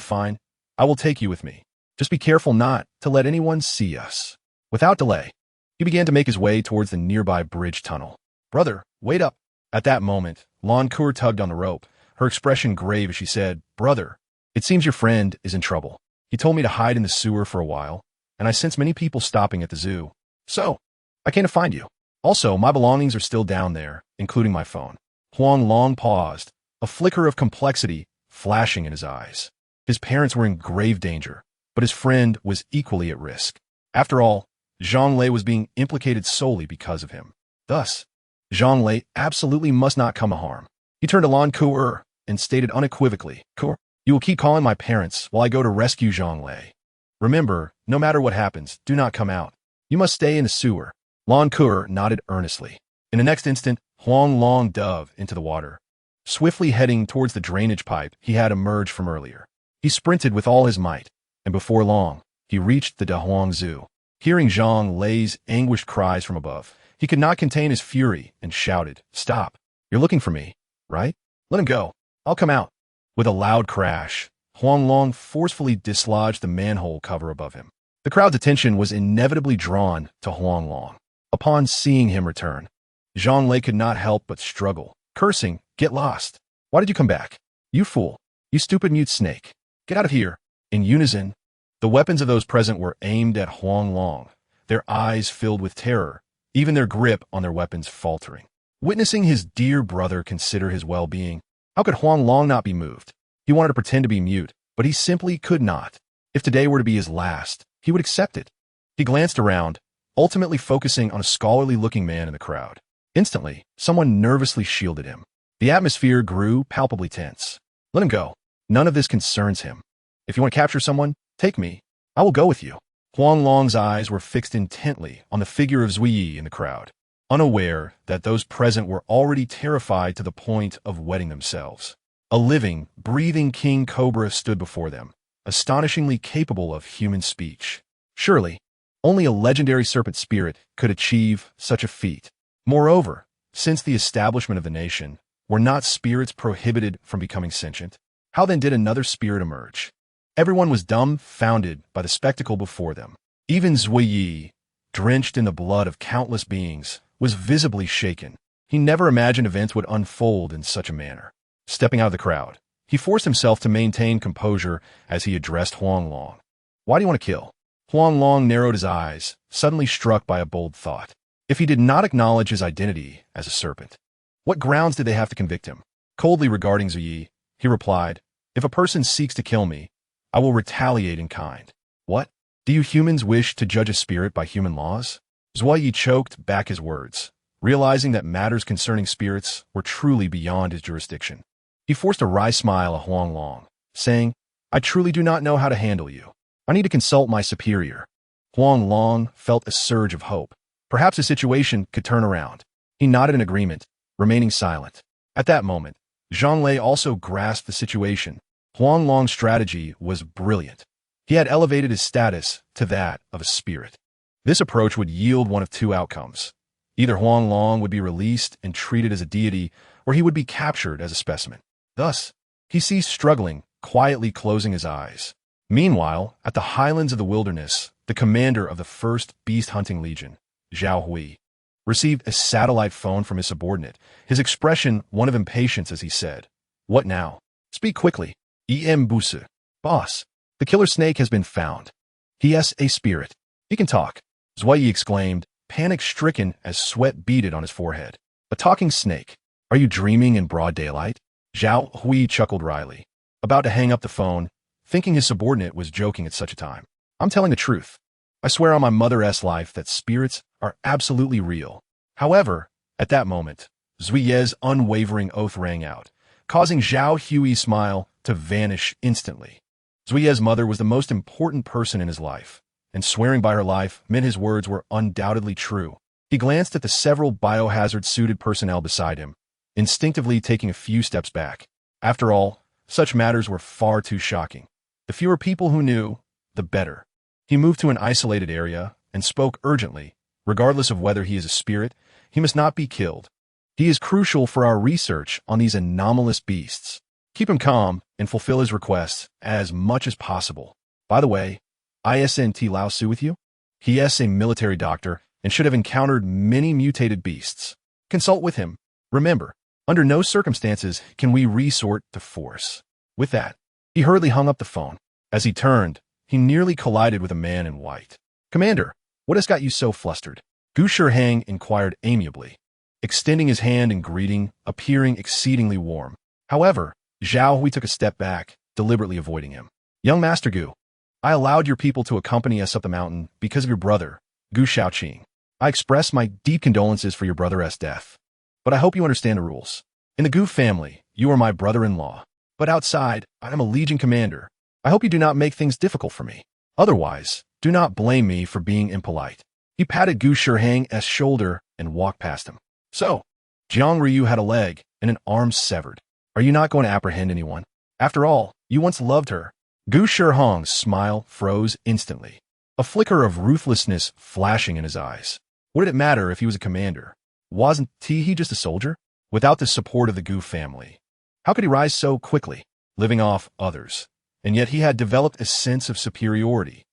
I will take you with me. Just be careful not to let anyone see us." Without delay, He began to make his way towards the nearby bridge tunnel. "Brother, wait up." At that moment, Lan Kur tugged on the rope, her expression grave as she said, "Brother, it seems your friend is in trouble. He told me to hide in the sewer for a while, and I sense many people stopping at the zoo. So, I came to find you. Also, my belongings are still down there, including my phone." Huang Long paused, a flicker of complexity flashing in his eyes. His parents were in grave danger, but his friend was equally at risk. After all, Zhang Lei was being implicated solely because of him. Thus, Zhang Lei absolutely must not come to harm. He turned to Lan Kur and stated unequivocally, "Kur, you will keep calling my parents while I go to rescue Zhang Lei. Remember, no matter what happens, do not come out. You must stay in the sewer." Lan Kur nodded earnestly. In the next instant, Huang Long dove into the water, swiftly heading towards the drainage pipe he had emerged from earlier. He sprinted with all his might, and before long, he reached the Dahuang Zoo. Hearing Zhang Lei's anguished cries from above, he could not contain his fury and shouted, "Stop! You're looking for me, right? Let him go. I'll come out." With a loud crash, Huang Long forcefully dislodged the manhole cover above him. The crowd's attention was inevitably drawn to Huang Long. Upon seeing him return, Zhang Lei could not help but struggle, cursing, "Get lost! Why did you come back? You fool! You stupid mute snake! Get out of here!" In unison, the weapons of those present were aimed at Huang Long, their eyes filled with terror, even their grip on their weapons faltering. Witnessing his dear brother consider his well-being, how could Huang Long not be moved? He wanted to pretend to be mute, but he simply could not. If today were to be his last, he would accept it. He glanced around, ultimately focusing on a scholarly-looking man in the crowd. Instantly, someone nervously shielded him. The atmosphere grew palpably tense. "Let him go. None of this concerns him. If you want to capture someone, take me. I will go with you." Huang Long's eyes were fixed intently on the figure of Zui Yi in the crowd, unaware that those present were already terrified to the point of wetting themselves. A living, breathing king cobra stood before them, astonishingly capable of human speech. Surely, only a legendary serpent spirit could achieve such a feat. Moreover, since the establishment of the nation, were not spirits prohibited from becoming sentient? How then did another spirit emerge? Everyone was dumbfounded by the spectacle before them. Even Zui Yi, drenched in the blood of countless beings, was visibly shaken. He never imagined events would unfold in such a manner. Stepping out of the crowd, he forced himself to maintain composure as he addressed Huang Long. "Why do you want to kill?" Huang Long narrowed his eyes, suddenly struck by a bold thought. If he did not acknowledge his identity as a serpent, what grounds did they have to convict him? Coldly regarding Zui Yi, he replied, "If a person seeks to kill me, I will retaliate in kind." "What? Do you humans wish to judge a spirit by human laws?" Zui Yi choked back his words, realizing that matters concerning spirits were truly beyond his jurisdiction. He forced a wry smile at Huang Long, saying, "I truly do not know how to handle you. I need to consult my superior." Huang Long felt a surge of hope. Perhaps the situation could turn around. He nodded in agreement, remaining silent. At that moment, Zhang Lei also grasped the situation. Huang Long's strategy was brilliant. He had elevated his status to that of a spirit. This approach would yield one of two outcomes. Either Huang Long would be released and treated as a deity, or he would be captured as a specimen. Thus, he ceased struggling, quietly closing his eyes. Meanwhile, at the highlands of the wilderness, the commander of the 1st Beast Hunting Legion, Zhao Hui, received a satellite phone from his subordinate, his expression one of impatience as he said, "What now? Speak quickly." "E.M. Busu. Boss, the killer snake has been found. He is a spirit. He can talk." Zui Yi exclaimed, panic-stricken as sweat beaded on his forehead. "A talking snake? Are you dreaming in broad daylight?" Zhao Hui chuckled wryly, about to hang up the phone, thinking his subordinate was joking at such a time. "I'm telling the truth. I swear on my mother-s life that spirits are absolutely real." However, at that moment, Zui Yi's unwavering oath rang out, causing Zhao Hui's smile to vanish instantly. Zui Yi's mother was the most important person in his life, and swearing by her life meant his words were undoubtedly true. He glanced at the several biohazard-suited personnel beside him, instinctively taking a few steps back. After all, such matters were far too shocking. The fewer people who knew, the better. He moved to an isolated area and spoke urgently. "Regardless of whether he is a spirit, he must not be killed. He is crucial for our research on these anomalous beasts. Keep him calm and fulfill his requests as much as possible. By the way, Isnt Lao Su with you?" "He is a military doctor and should have encountered many mutated beasts. Consult with him. Remember, under no circumstances can we resort to force. With that, he hurriedly hung up the phone. As he turned, he nearly collided with a man in white. "Commander, what has got you so flustered?" Gu Shiheng inquired amiably, extending his hand in greeting, appearing exceedingly warm. However, Zhao Hui took a step back, deliberately avoiding him. "Young Master Gu, I allowed your people to accompany us up the mountain because of your brother, Gu Shaoqing. I express my deep condolences for your brother's death. But I hope you understand the rules. In the Gu family, you are my brother-in-law. But outside, I am a Legion commander. I hope you do not make things difficult for me. Otherwise, do not blame me for being impolite." He patted Gu Shiheng's shoulder and walked past him. "So, Jiang Ryu had a leg and an arm severed. Are you not going to apprehend anyone? After all, you once loved her." Gu Shiheng's smile froze instantly, a flicker of ruthlessness flashing in his eyes. What did it matter if he was a commander? Wasn't he just a soldier? Without the support of the Gu family, how could he rise so quickly, living off others? And yet he had developed a sense of superiority.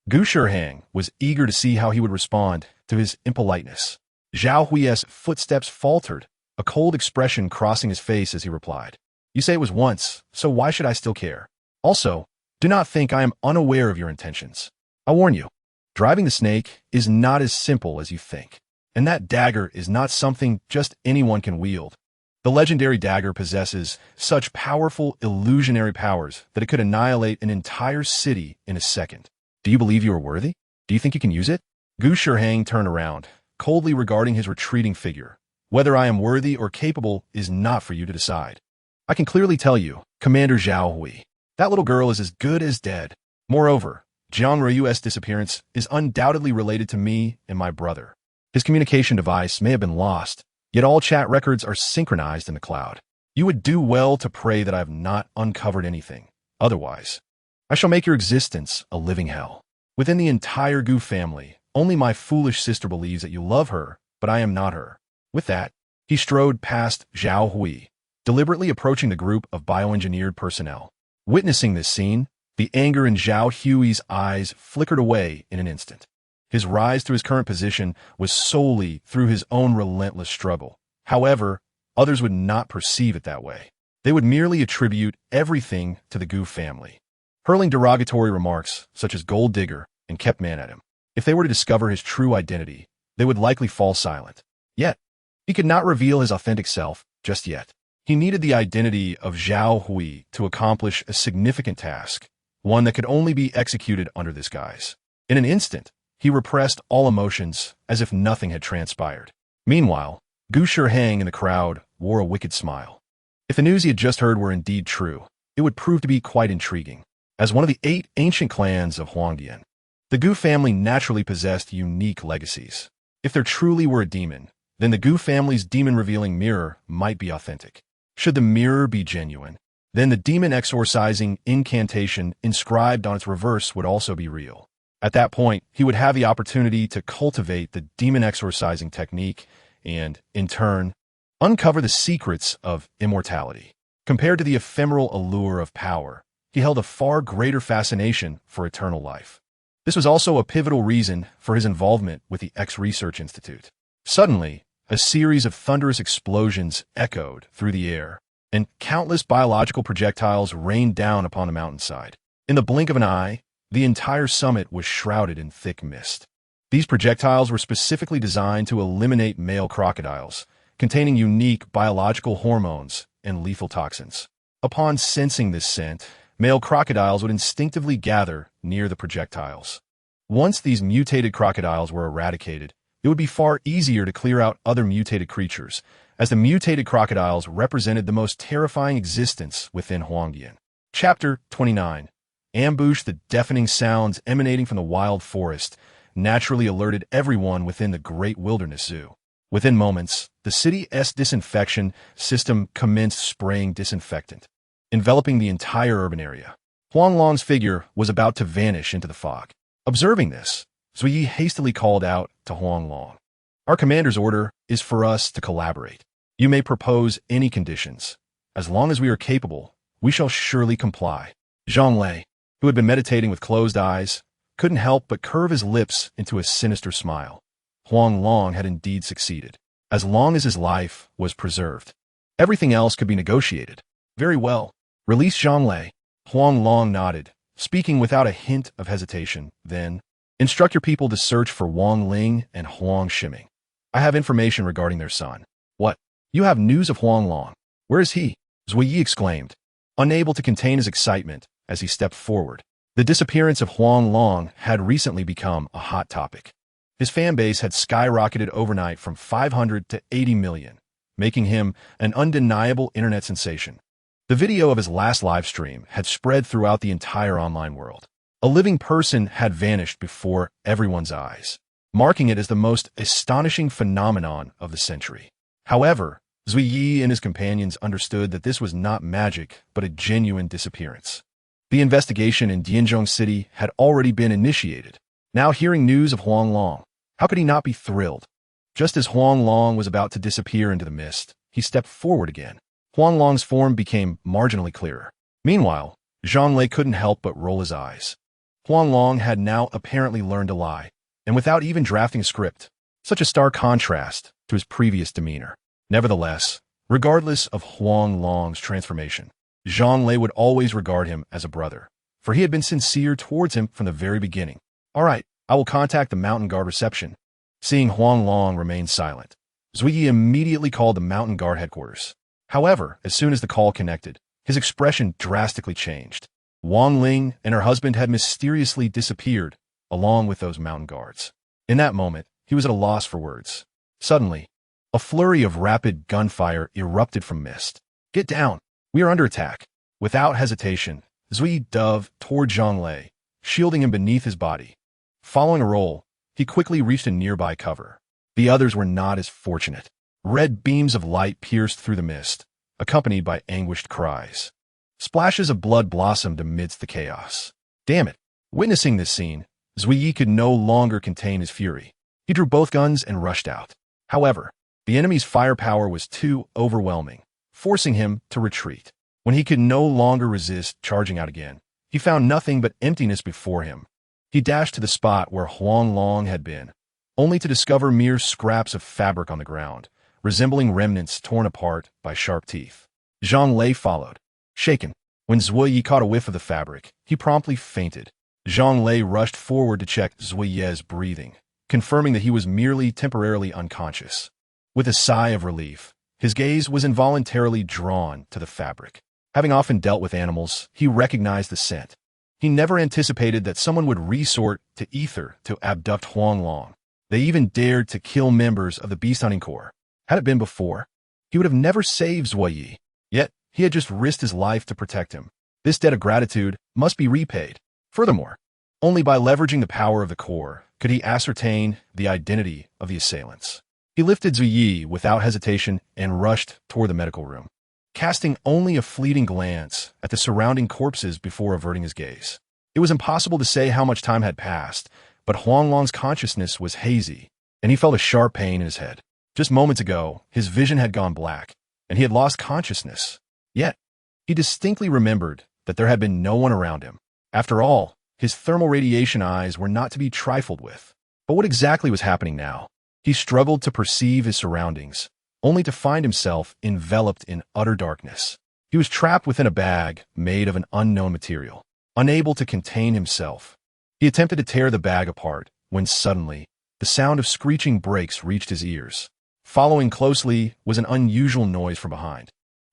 Gu Shiheng was eager to see how he would respond to his impoliteness. Zhao Hui's footsteps faltered, a cold expression crossing his face as he replied, "You say it was once, so why should I still care? Also, do not think I am unaware of your intentions. I warn you, driving the snake is not as simple as you think. And that dagger is not something just anyone can wield. The legendary dagger possesses such powerful illusionary powers that it could annihilate an entire city in a second. Do you believe you are worthy? Do you think you can use it?" Gu Shiheng turned around, coldly regarding his retreating figure. "Whether I am worthy or capable is not for you to decide. I can clearly tell you, Commander Zhao Hui, that little girl is as good as dead. Moreover, Jiang Ryu's disappearance is undoubtedly related to me and my brother. His communication device may have been lost, yet all chat records are synchronized in the cloud. You would do well to pray that I have not uncovered anything. Otherwise, I shall make your existence a living hell. Within the entire Gu family, only my foolish sister believes that you love her, but I am not her." With that, he strode past Zhao Hui, deliberately approaching the group of bioengineered personnel. Witnessing this scene, the anger in Zhao Hui's eyes flickered away in an instant. His rise to his current position was solely through his own relentless struggle. However, others would not perceive it that way. They would merely attribute everything to the Gu family, hurling derogatory remarks such as gold digger and kept man at him. If they were to discover his true identity, they would likely fall silent. Yet, he could not reveal his authentic self just yet. He needed the identity of Zhao Hui to accomplish a significant task, one that could only be executed under this guise. In an instant, he repressed all emotions as if nothing had transpired. Meanwhile, Gu Shiheng in the crowd wore a wicked smile. If the news he had just heard were indeed true, it would prove to be quite intriguing. As one of the 8 ancient clans of Huangdian, the Gu family naturally possessed unique legacies. If there truly were a demon, then the Gu family's demon-revealing mirror might be authentic. Should the mirror be genuine, then the demon exorcising incantation inscribed on its reverse would also be real. At that point, he would have the opportunity to cultivate the demon exorcising technique and, in turn, uncover the secrets of immortality. Compared to the ephemeral allure of power, he held a far greater fascination for eternal life. This was also a pivotal reason for his involvement with the X Research Institute. Suddenly, a series of thunderous explosions echoed through the air, and countless biological projectiles rained down upon the mountainside. In the blink of an eye, the entire summit was shrouded in thick mist. These projectiles were specifically designed to eliminate male crocodiles, containing unique biological hormones and lethal toxins. Upon sensing this scent, male crocodiles would instinctively gather near the projectiles. Once these mutated crocodiles were eradicated, it would be far easier to clear out other mutated creatures, as the mutated crocodiles represented the most terrifying existence within Huangdian. Chapter 29. Ambush. The deafening sounds emanating from the wild forest naturally alerted everyone within the Great Wilderness Zoo. Within moments, the city's disinfection system commenced spraying disinfectant, enveloping the entire urban area. Huang Long's figure was about to vanish into the fog. Observing this, Zui hastily called out to Huang Long, "Our commander's order is for us to collaborate. You may propose any conditions. As long as we are capable, we shall surely comply." Zhang Lei, who had been meditating with closed eyes, couldn't help but curve his lips into a sinister smile. Huang Long had indeed succeeded. As long as his life was preserved, everything else could be negotiated. Very well. Release Zhonglei. Huang Long nodded, speaking without a hint of hesitation. Then, instruct your people to search for Wang Ling and Huang Shiming. I have information regarding their son. What? You have news of Huang Long? Where is he? Zui Yi exclaimed, unable to contain his excitement as he stepped forward. The disappearance of Huang Long had recently become a hot topic. His fan base had skyrocketed overnight from 500 to 80 million, making him an undeniable internet sensation. The video of his last live stream had spread throughout the entire online world. A living person had vanished before everyone's eyes, marking it as the most astonishing phenomenon of the century. However, Zui Yi and his companions understood that this was not magic, but a genuine disappearance. The investigation in Dianzhong City had already been initiated. Now hearing news of Huang Long, how could he not be thrilled? Just as Huang Long was about to disappear into the mist, he stepped forward again. Huang Long's form became marginally clearer. Meanwhile, Zhonglei couldn't help but roll his eyes. Huang Long had now apparently learned to lie, and without even drafting a script, such a stark contrast to his previous demeanor. Nevertheless, regardless of Huang Long's transformation, Zhonglei would always regard him as a brother, for he had been sincere towards him from the very beginning. All right, I will contact the Mountain Guard reception. Seeing Huang Long remain silent, Zui Yi immediately called the Mountain Guard headquarters. However, as soon as the call connected, his expression drastically changed. Wang Ling and her husband had mysteriously disappeared, along with those mountain guards. In that moment, he was at a loss for words. Suddenly, a flurry of rapid gunfire erupted from mist. Get down! We are under attack. Without hesitation, Zui Yi dove toward Zhonglei, shielding him beneath his body. Following a roll, he quickly reached a nearby cover. The others were not as fortunate. Red beams of light pierced through the mist, accompanied by anguished cries. Splashes of blood blossomed amidst the chaos. Damn it! Witnessing this scene, Zui Yi could no longer contain his fury. He drew both guns and rushed out. However, the enemy's firepower was too overwhelming, forcing him to retreat. When he could no longer resist charging out again, he found nothing but emptiness before him. He dashed to the spot where Huang Long had been, only to discover mere scraps of fabric on the ground, resembling remnants torn apart by sharp teeth. Zhonglei followed, shaken. When Zui Yi caught a whiff of the fabric, he promptly fainted. Zhonglei rushed forward to check Zui Yi's breathing, confirming that he was merely temporarily unconscious. With a sigh of relief, his gaze was involuntarily drawn to the fabric. Having often dealt with animals, he recognized the scent. He never anticipated that someone would resort to ether to abduct Huang Long. They even dared to kill members of the beast hunting corps. Had it been before, he would have never saved Zui Yi. Yet, he had just risked his life to protect him. This debt of gratitude must be repaid. Furthermore, only by leveraging the power of the corps could he ascertain the identity of the assailants. He lifted Zui Yi without hesitation and rushed toward the medical room, casting only a fleeting glance at the surrounding corpses before averting his gaze. It was impossible to say how much time had passed, but Huang Long's consciousness was hazy, and he felt a sharp pain in his head. Just moments ago, his vision had gone black, and he had lost consciousness. Yet, he distinctly remembered that there had been no one around him. After all, his thermal radiation eyes were not to be trifled with. But what exactly was happening now? He struggled to perceive his surroundings, only to find himself enveloped in utter darkness. He was trapped within a bag made of an unknown material, unable to contain himself. He attempted to tear the bag apart, when suddenly, the sound of screeching brakes reached his ears. Following closely was an unusual noise from behind.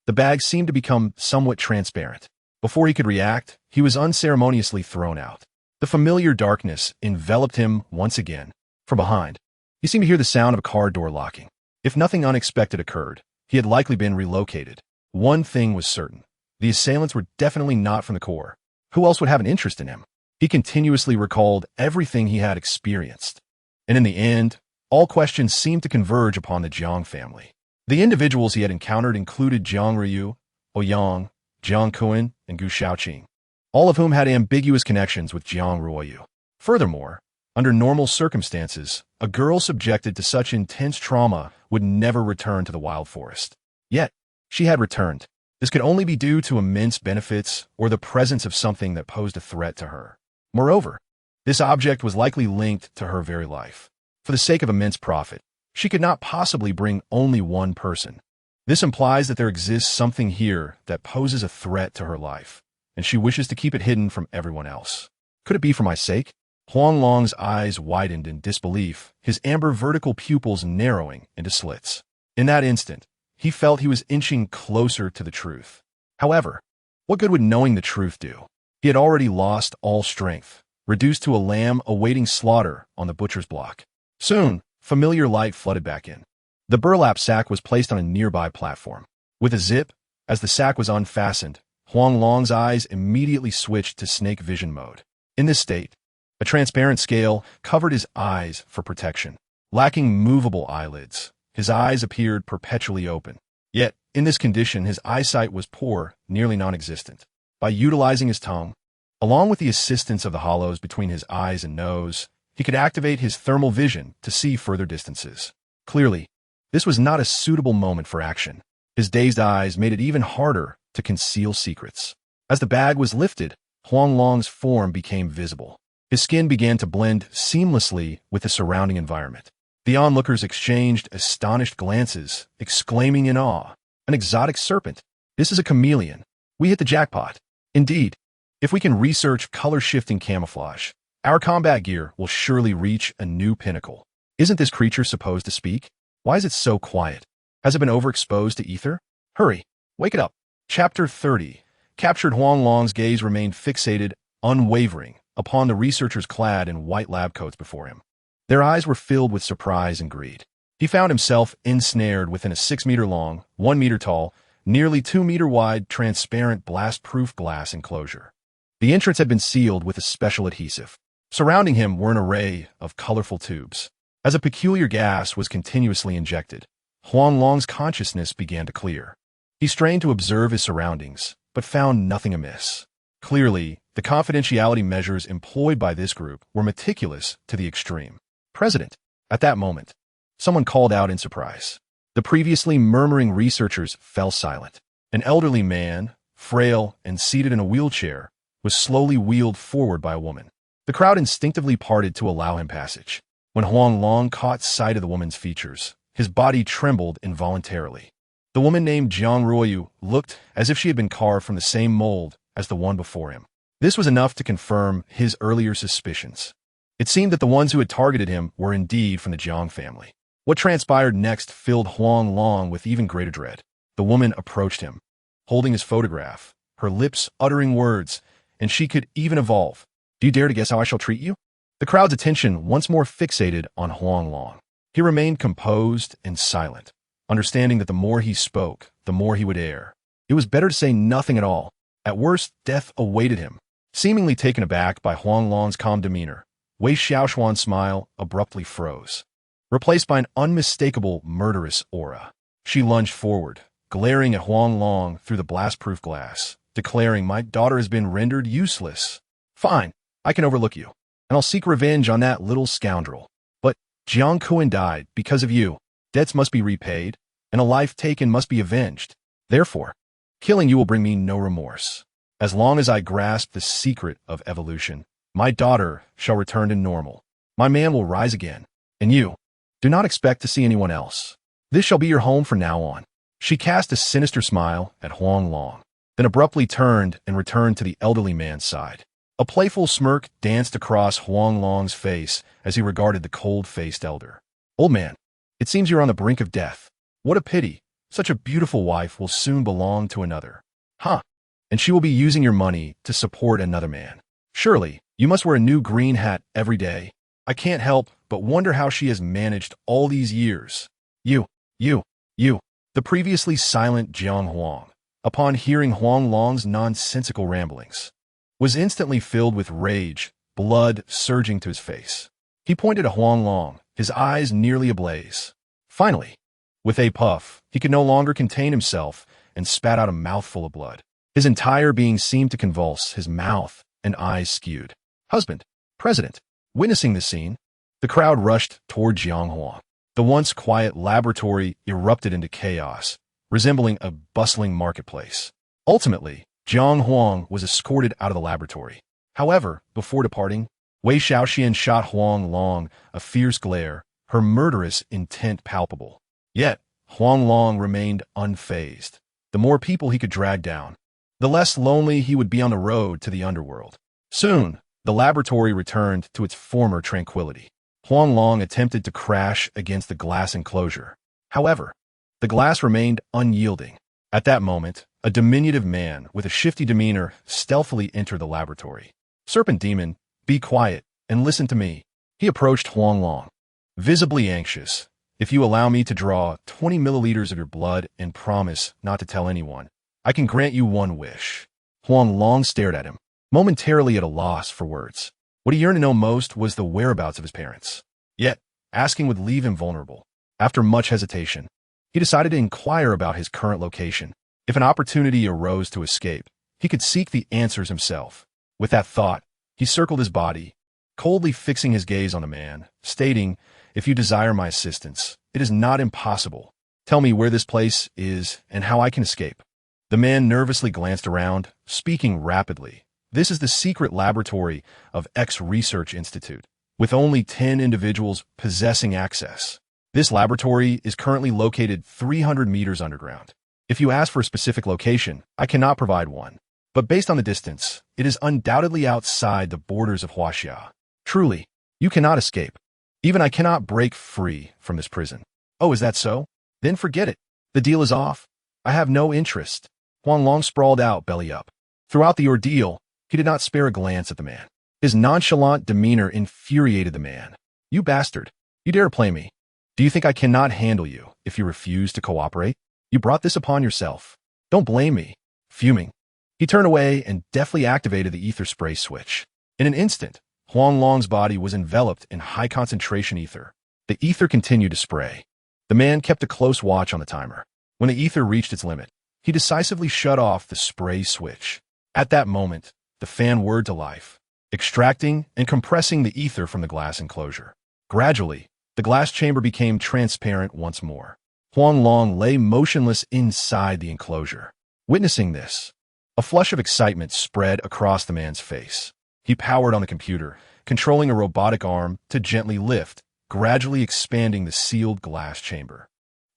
The bag seemed to become somewhat transparent. Before he could react, he was unceremoniously thrown out. The familiar darkness enveloped him once again. From behind, he seemed to hear the sound of a car door locking. If nothing unexpected occurred, he had likely been relocated. One thing was certain. The assailants were definitely not from the corps. Who else would have an interest in him? He continuously recalled everything he had experienced. And in the end, all questions seemed to converge upon the Jiang family. The individuals he had encountered included Jiang Ryu, Ouyang, Jiang Kuan, and Gu Shaoqing, all of whom had ambiguous connections with Jiang Ruoyu. Furthermore, under normal circumstances, a girl subjected to such intense trauma would never return to the wild forest. Yet, she had returned. This could only be due to immense benefits or the presence of something that posed a threat to her. Moreover, this object was likely linked to her very life. For the sake of immense profit, she could not possibly bring only one person. This implies that there exists something here that poses a threat to her life, and she wishes to keep it hidden from everyone else. Could it be for my sake? Huang Long's eyes widened in disbelief, his amber vertical pupils narrowing into slits. In that instant, he felt he was inching closer to the truth. However, what good would knowing the truth do? He had already lost all strength, reduced to a lamb awaiting slaughter on the butcher's block. Soon, familiar light flooded back in. The burlap sack was placed on a nearby platform. With a zip, as the sack was unfastened, Huang Long's eyes immediately switched to snake vision mode. In this state, a transparent scale covered his eyes for protection. Lacking movable eyelids, his eyes appeared perpetually open. Yet, in this condition, his eyesight was poor, nearly non-existent. By utilizing his tongue, along with the assistance of the hollows between his eyes and nose, he could activate his thermal vision to see further distances. Clearly, this was not a suitable moment for action. His dazed eyes made it even harder to conceal secrets. As the bag was lifted, Huang Long's form became visible. His skin began to blend seamlessly with the surrounding environment. The onlookers exchanged astonished glances, exclaiming in awe, "An exotic serpent! This is a chameleon. We hit the jackpot." Indeed, if we can research color-shifting camouflage, our combat gear will surely reach a new pinnacle. Isn't this creature supposed to speak? Why is it so quiet? Has it been overexposed to ether? Hurry, wake it up. Chapter 30. Captured. Huang Long's gaze remained fixated, unwavering, upon the researchers clad in white lab coats before him. Their eyes were filled with surprise and greed. He found himself ensnared within a 6-meter-long, 1-meter-tall, nearly 2-meter-wide, transparent blast-proof glass enclosure. The entrance had been sealed with a special adhesive. Surrounding him were an array of colorful tubes. As a peculiar gas was continuously injected, Huang Long's consciousness began to clear. He strained to observe his surroundings, but found nothing amiss. Clearly, the confidentiality measures employed by this group were meticulous to the extreme. "President!" At that moment, someone called out in surprise. The previously murmuring researchers fell silent. An elderly man, frail and seated in a wheelchair, was slowly wheeled forward by a woman. The crowd instinctively parted to allow him passage. When Huang Long caught sight of the woman's features, his body trembled involuntarily. The woman named Jiang Ruoyu looked as if she had been carved from the same mold as the one before him. This was enough to confirm his earlier suspicions. It seemed that the ones who had targeted him were indeed from the Jiang family. What transpired next filled Huang Long with even greater dread. The woman approached him, holding his photograph, her lips uttering words, and she could even evolve. "Do you dare to guess how I shall treat you?" The crowd's attention once more fixated on Huang Long. He remained composed and silent, understanding that the more he spoke, the more he would err. It was better to say nothing at all. At worst, death awaited him. Seemingly taken aback by Huang Long's calm demeanor, Wei Xiaoshuan's smile abruptly froze, replaced by an unmistakable murderous aura. She lunged forward, glaring at Huang Long through the blast-proof glass, declaring, "My daughter has been rendered useless. Fine, I can overlook you, and I'll seek revenge on that little scoundrel. But Jiang Kuan died because of you. Debts must be repaid, and a life taken must be avenged. Therefore, killing you will bring me no remorse. As long as I grasp the secret of evolution, my daughter shall return to normal. My man will rise again, and you, do not expect to see anyone else. This shall be your home from now on." She cast a sinister smile at Huang Long, then abruptly turned and returned to the elderly man's side. A playful smirk danced across Huang Long's face as he regarded the cold-faced elder. "Old man, it seems you're on the brink of death. What a pity. Such a beautiful wife will soon belong to another. Huh, and she will be using your money to support another man. Surely, you must wear a new green hat every day. I can't help but wonder how she has managed all these years. You. The previously silent Jiang Huang, upon hearing Huang Long's nonsensical ramblings, was instantly filled with rage, blood surging to his face. He pointed at Huang Long, his eyes nearly ablaze. Finally, with a puff, he could no longer contain himself and spat out a mouthful of blood. His entire being seemed to convulse, his mouth and eyes skewed. "Husband, President." Witnessing the scene, the crowd rushed toward Jiang Huang. The once quiet laboratory erupted into chaos, resembling a bustling marketplace. Ultimately, Jiang Huang was escorted out of the laboratory. However, before departing, Wei Xiaoxian shot Huang Long a fierce glare, her murderous intent palpable. Yet, Huang Long remained unfazed. The more people he could drag down, the less lonely he would be on the road to the underworld. Soon, the laboratory returned to its former tranquility. Huang Long attempted to crash against the glass enclosure. However, the glass remained unyielding. At that moment, a diminutive man with a shifty demeanor stealthily entered the laboratory. "Serpent Demon, be quiet and listen to me." He approached Huang Long, visibly anxious. "If you allow me to draw 20 milliliters of your blood and promise not to tell anyone, I can grant you one wish." Huang Long stared at him, momentarily at a loss for words. What he yearned to know most was the whereabouts of his parents. Yet, asking would leave him vulnerable. After much hesitation, he decided to inquire about his current location. If an opportunity arose to escape, he could seek the answers himself. With that thought, he circled his body, coldly fixing his gaze on the man, stating, "If you desire my assistance, it is not impossible. Tell me where this place is and how I can escape." The man nervously glanced around, speaking rapidly. "This is the secret laboratory of X Research Institute, with only 10 individuals possessing access. This laboratory is currently located 300 meters underground. If you ask for a specific location, I cannot provide one. But based on the distance, it is undoubtedly outside the borders of Huaxia. Truly, you cannot escape. Even I cannot break free from this prison." "Oh, is that so? Then forget it. The deal is off. I have no interest." Huang Long sprawled out, belly up. Throughout the ordeal, he did not spare a glance at the man. His nonchalant demeanor infuriated the man. "You bastard. You dare play me. Do you think I cannot handle you if you refuse to cooperate? You brought this upon yourself. Don't blame me." Fuming, he turned away and deftly activated the ether spray switch. In an instant, Huang Long's body was enveloped in high-concentration ether. The ether continued to spray. The man kept a close watch on the timer. When the ether reached its limit, he decisively shut off the spray switch. At that moment, the fan whirred to life, extracting and compressing the ether from the glass enclosure. Gradually, the glass chamber became transparent once more. Huang Long lay motionless inside the enclosure. Witnessing this, a flush of excitement spread across the man's face. He powered on the computer, controlling a robotic arm to gently lift, gradually expanding the sealed glass chamber.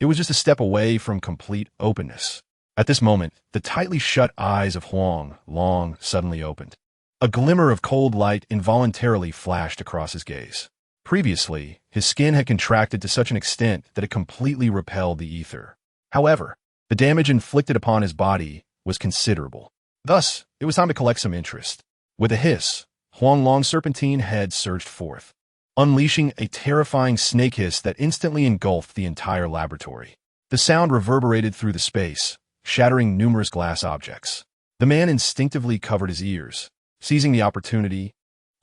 It was just a step away from complete openness. At this moment, the tightly shut eyes of Huang Long suddenly opened. A glimmer of cold light involuntarily flashed across his gaze. Previously, his skin had contracted to such an extent that it completely repelled the ether. However, the damage inflicted upon his body was considerable. Thus, it was time to collect some interest. With a hiss, Huang Long's serpentine head surged forth, unleashing a terrifying snake hiss that instantly engulfed the entire laboratory. The sound reverberated through the space, shattering numerous glass objects. The man instinctively covered his ears. Seizing the opportunity,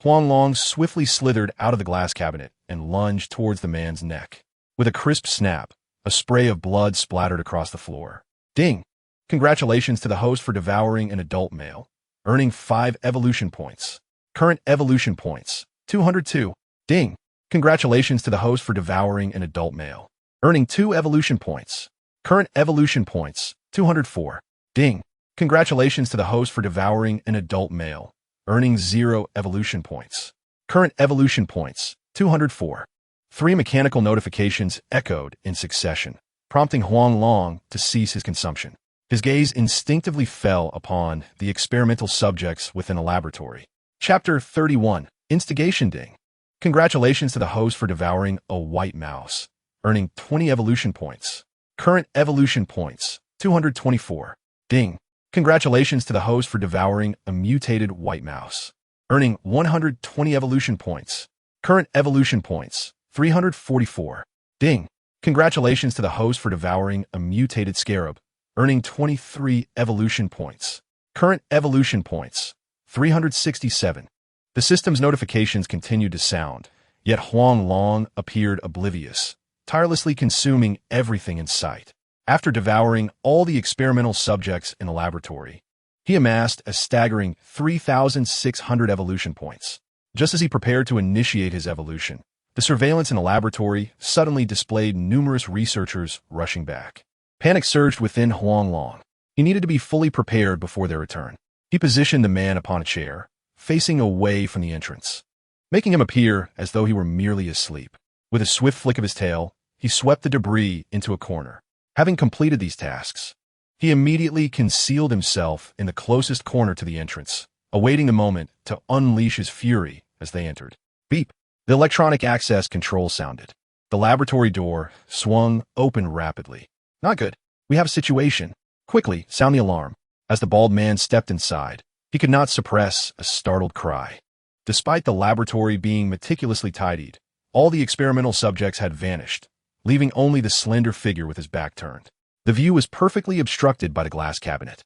Huang Long swiftly slithered out of the glass cabinet and lunged towards the man's neck. With a crisp snap, a spray of blood splattered across the floor. Ding! Congratulations to the host for devouring an adult male, earning 5 evolution points. Current evolution points, 202. Ding! Congratulations to the host for devouring an adult male, earning 2 evolution points. Current evolution points, 204. Ding! Congratulations to the host for devouring an adult male, earning 0 evolution points. Current evolution points, 204. 3 mechanical notifications echoed in succession, prompting Huang Long to cease his consumption. His gaze instinctively fell upon the experimental subjects within a laboratory. Chapter 31. Instigation. Ding! Congratulations to the host for devouring a white mouse, earning 20 evolution points. Current evolution points, 224. Ding! Congratulations to the host for devouring a mutated white mouse, earning 120 evolution points. Current evolution points, 344. Ding! Congratulations to the host for devouring a mutated scarab, earning 23 evolution points. Current evolution points, 367. The system's notifications continued to sound, yet Huang Long appeared oblivious, tirelessly consuming everything in sight. After devouring all the experimental subjects in the laboratory, he amassed a staggering 3,600 evolution points. Just as he prepared to initiate his evolution, the surveillance in the laboratory suddenly displayed numerous researchers rushing back. Panic surged within Huang Long. He needed to be fully prepared before their return. He positioned the man upon a chair, facing away from the entrance, making him appear as though he were merely asleep. With a swift flick of his tail, he swept the debris into a corner. Having completed these tasks, he immediately concealed himself in the closest corner to the entrance, awaiting the moment to unleash his fury as they entered. Beep! The electronic access control sounded. The laboratory door swung open rapidly. Not good. We have a situation. Quickly, sound the alarm. As the bald man stepped inside, he could not suppress a startled cry. Despite the laboratory being meticulously tidied, all the experimental subjects had vanished, leaving only the slender figure with his back turned. The view was perfectly obstructed by the glass cabinet.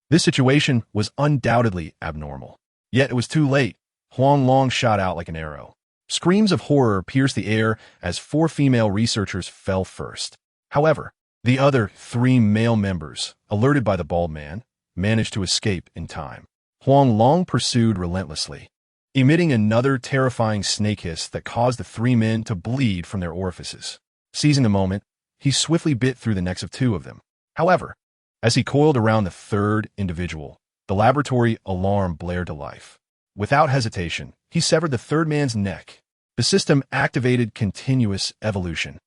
This situation was undoubtedly abnormal. Yet it was too late. Huang Long shot out like an arrow. Screams of horror pierced the air as 4 female researchers fell first. However, the other 3 male members, alerted by the bald man, managed to escape in time. Huang Long pursued relentlessly, emitting another terrifying snake hiss that caused the 3 men to bleed from their orifices. Seizing the moment, he swiftly bit through the necks of 2 of them. However, as he coiled around the 3rd individual, the laboratory alarm blared to life. Without hesitation, he severed the 3rd man's neck. The system activated continuous evolution.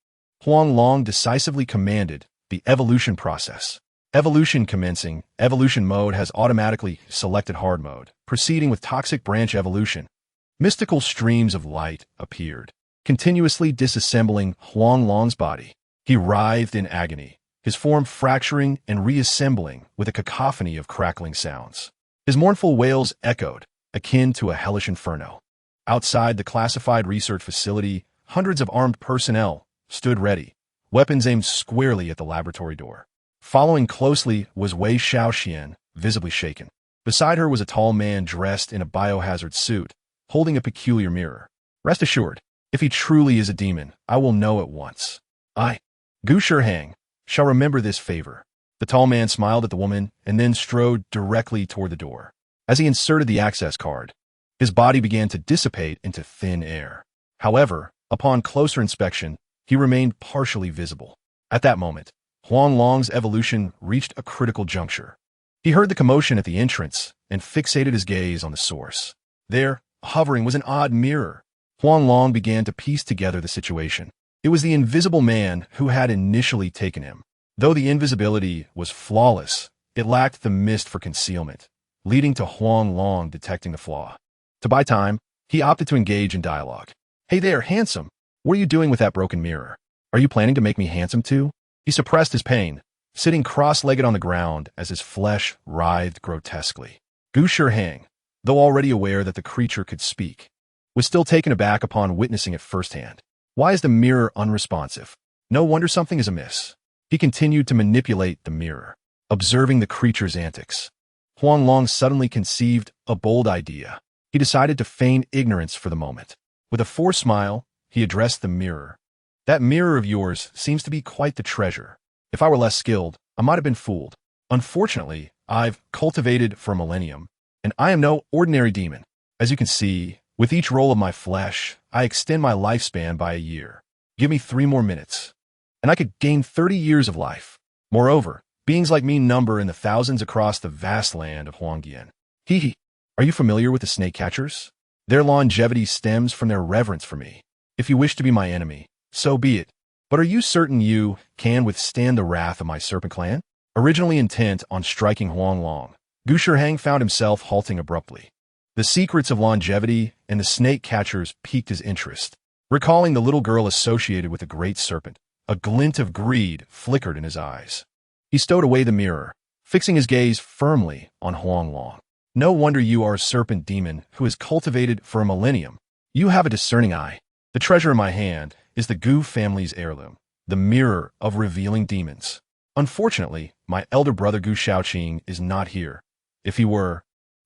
Huang Long decisively commanded the evolution process. Evolution commencing. Evolution mode has automatically selected hard mode, proceeding with toxic branch evolution. Mystical streams of light appeared, continuously disassembling Huang Long's body. He writhed in agony, his form fracturing and reassembling with a cacophony of crackling sounds. His mournful wails echoed, akin to a hellish inferno. Outside the classified research facility, hundreds of armed personnel stood ready, weapons aimed squarely at the laboratory door. Following closely was Wei Xiaoxian, visibly shaken. Beside her was a tall man dressed in a biohazard suit, holding a peculiar mirror. Rest assured, if he truly is a demon, I will know at once. I, Gu Shihang, shall remember this favor. The tall man smiled at the woman and then strode directly toward the door. As he inserted the access card, his body began to dissipate into thin air. However, upon closer inspection, he remained partially visible. At that moment, Huang Long's evolution reached a critical juncture. He heard the commotion at the entrance and fixated his gaze on the source. There, hovering, was an odd mirror. Huang Long began to piece together the situation. It was the invisible man who had initially taken him. Though the invisibility was flawless, it lacked the mist for concealment, leading to Huang Long detecting the flaw. To buy time, he opted to engage in dialogue. Hey there, handsome. What are you doing with that broken mirror? Are you planning to make me handsome too? He suppressed his pain, sitting cross-legged on the ground as his flesh writhed grotesquely. Gu Shihang, though already aware that the creature could speak, was still taken aback upon witnessing it firsthand. Why is the mirror unresponsive? No wonder something is amiss. He continued to manipulate the mirror, observing the creature's antics. Huang Long suddenly conceived a bold idea. He decided to feign ignorance for the moment. With a forced smile, he addressed the mirror. That mirror of yours seems to be quite the treasure. If I were less skilled, I might have been fooled. Unfortunately, I've cultivated for a millennium, and I am no ordinary demon. As you can see, with each roll of my flesh, I extend my lifespan by a year. Give me 3 more minutes, and I could gain 30 years of life. Moreover, beings like me number in the thousands across the vast land of Huangyan. Hee. Are you familiar with the snake catchers? Their longevity stems from their reverence for me. If you wish to be my enemy, so be it. But are you certain you can withstand the wrath of my serpent clan? Originally intent on striking Huang Long, Gu Shihang found himself halting abruptly. The secrets of longevity and the snake catchers piqued his interest. Recalling the little girl associated with the great serpent, a glint of greed flickered in his eyes. He stowed away the mirror, fixing his gaze firmly on Huang Long. No wonder you are a serpent demon who has cultivated for a millennium. You have a discerning eye. The treasure in my hand is the Gu family's heirloom, the mirror of revealing demons. Unfortunately, my elder brother Gu Shaoqing is not here. If he were,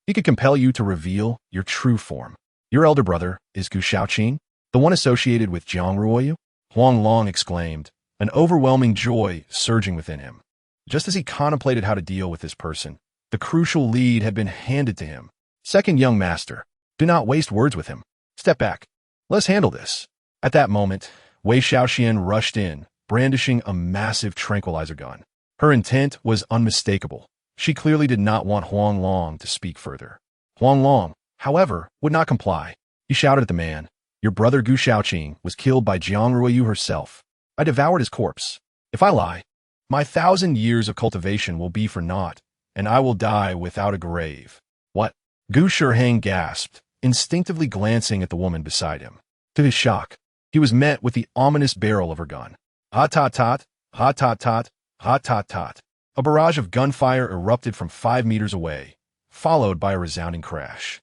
he could compel you to reveal your true form. Your elder brother is Gu Shaoqing, the one associated with Jiang Ruoyu? Huang Long exclaimed, an overwhelming joy surging within him. Just as he contemplated how to deal with this person, the crucial lead had been handed to him. Second young master, do not waste words with him. Step back. Let's handle this. At that moment, Wei Xiaoxian rushed in, brandishing a massive tranquilizer gun. Her intent was unmistakable. She clearly did not want Huang Long to speak further. Huang Long, however, would not comply. He shouted at the man, Your brother Gu Shaoqing was killed by Jiang Ruoyu herself. I devoured his corpse. If I lie, my 1,000 years of cultivation will be for naught, and I will die without a grave. What? Gu Shiheng gasped, instinctively glancing at the woman beside him. To his shock, he was met with the ominous barrel of her gun. Hot-tot-tot, hot-tot-tot, hot-tot-tot. A barrage of gunfire erupted from 5 meters away, followed by a resounding crash.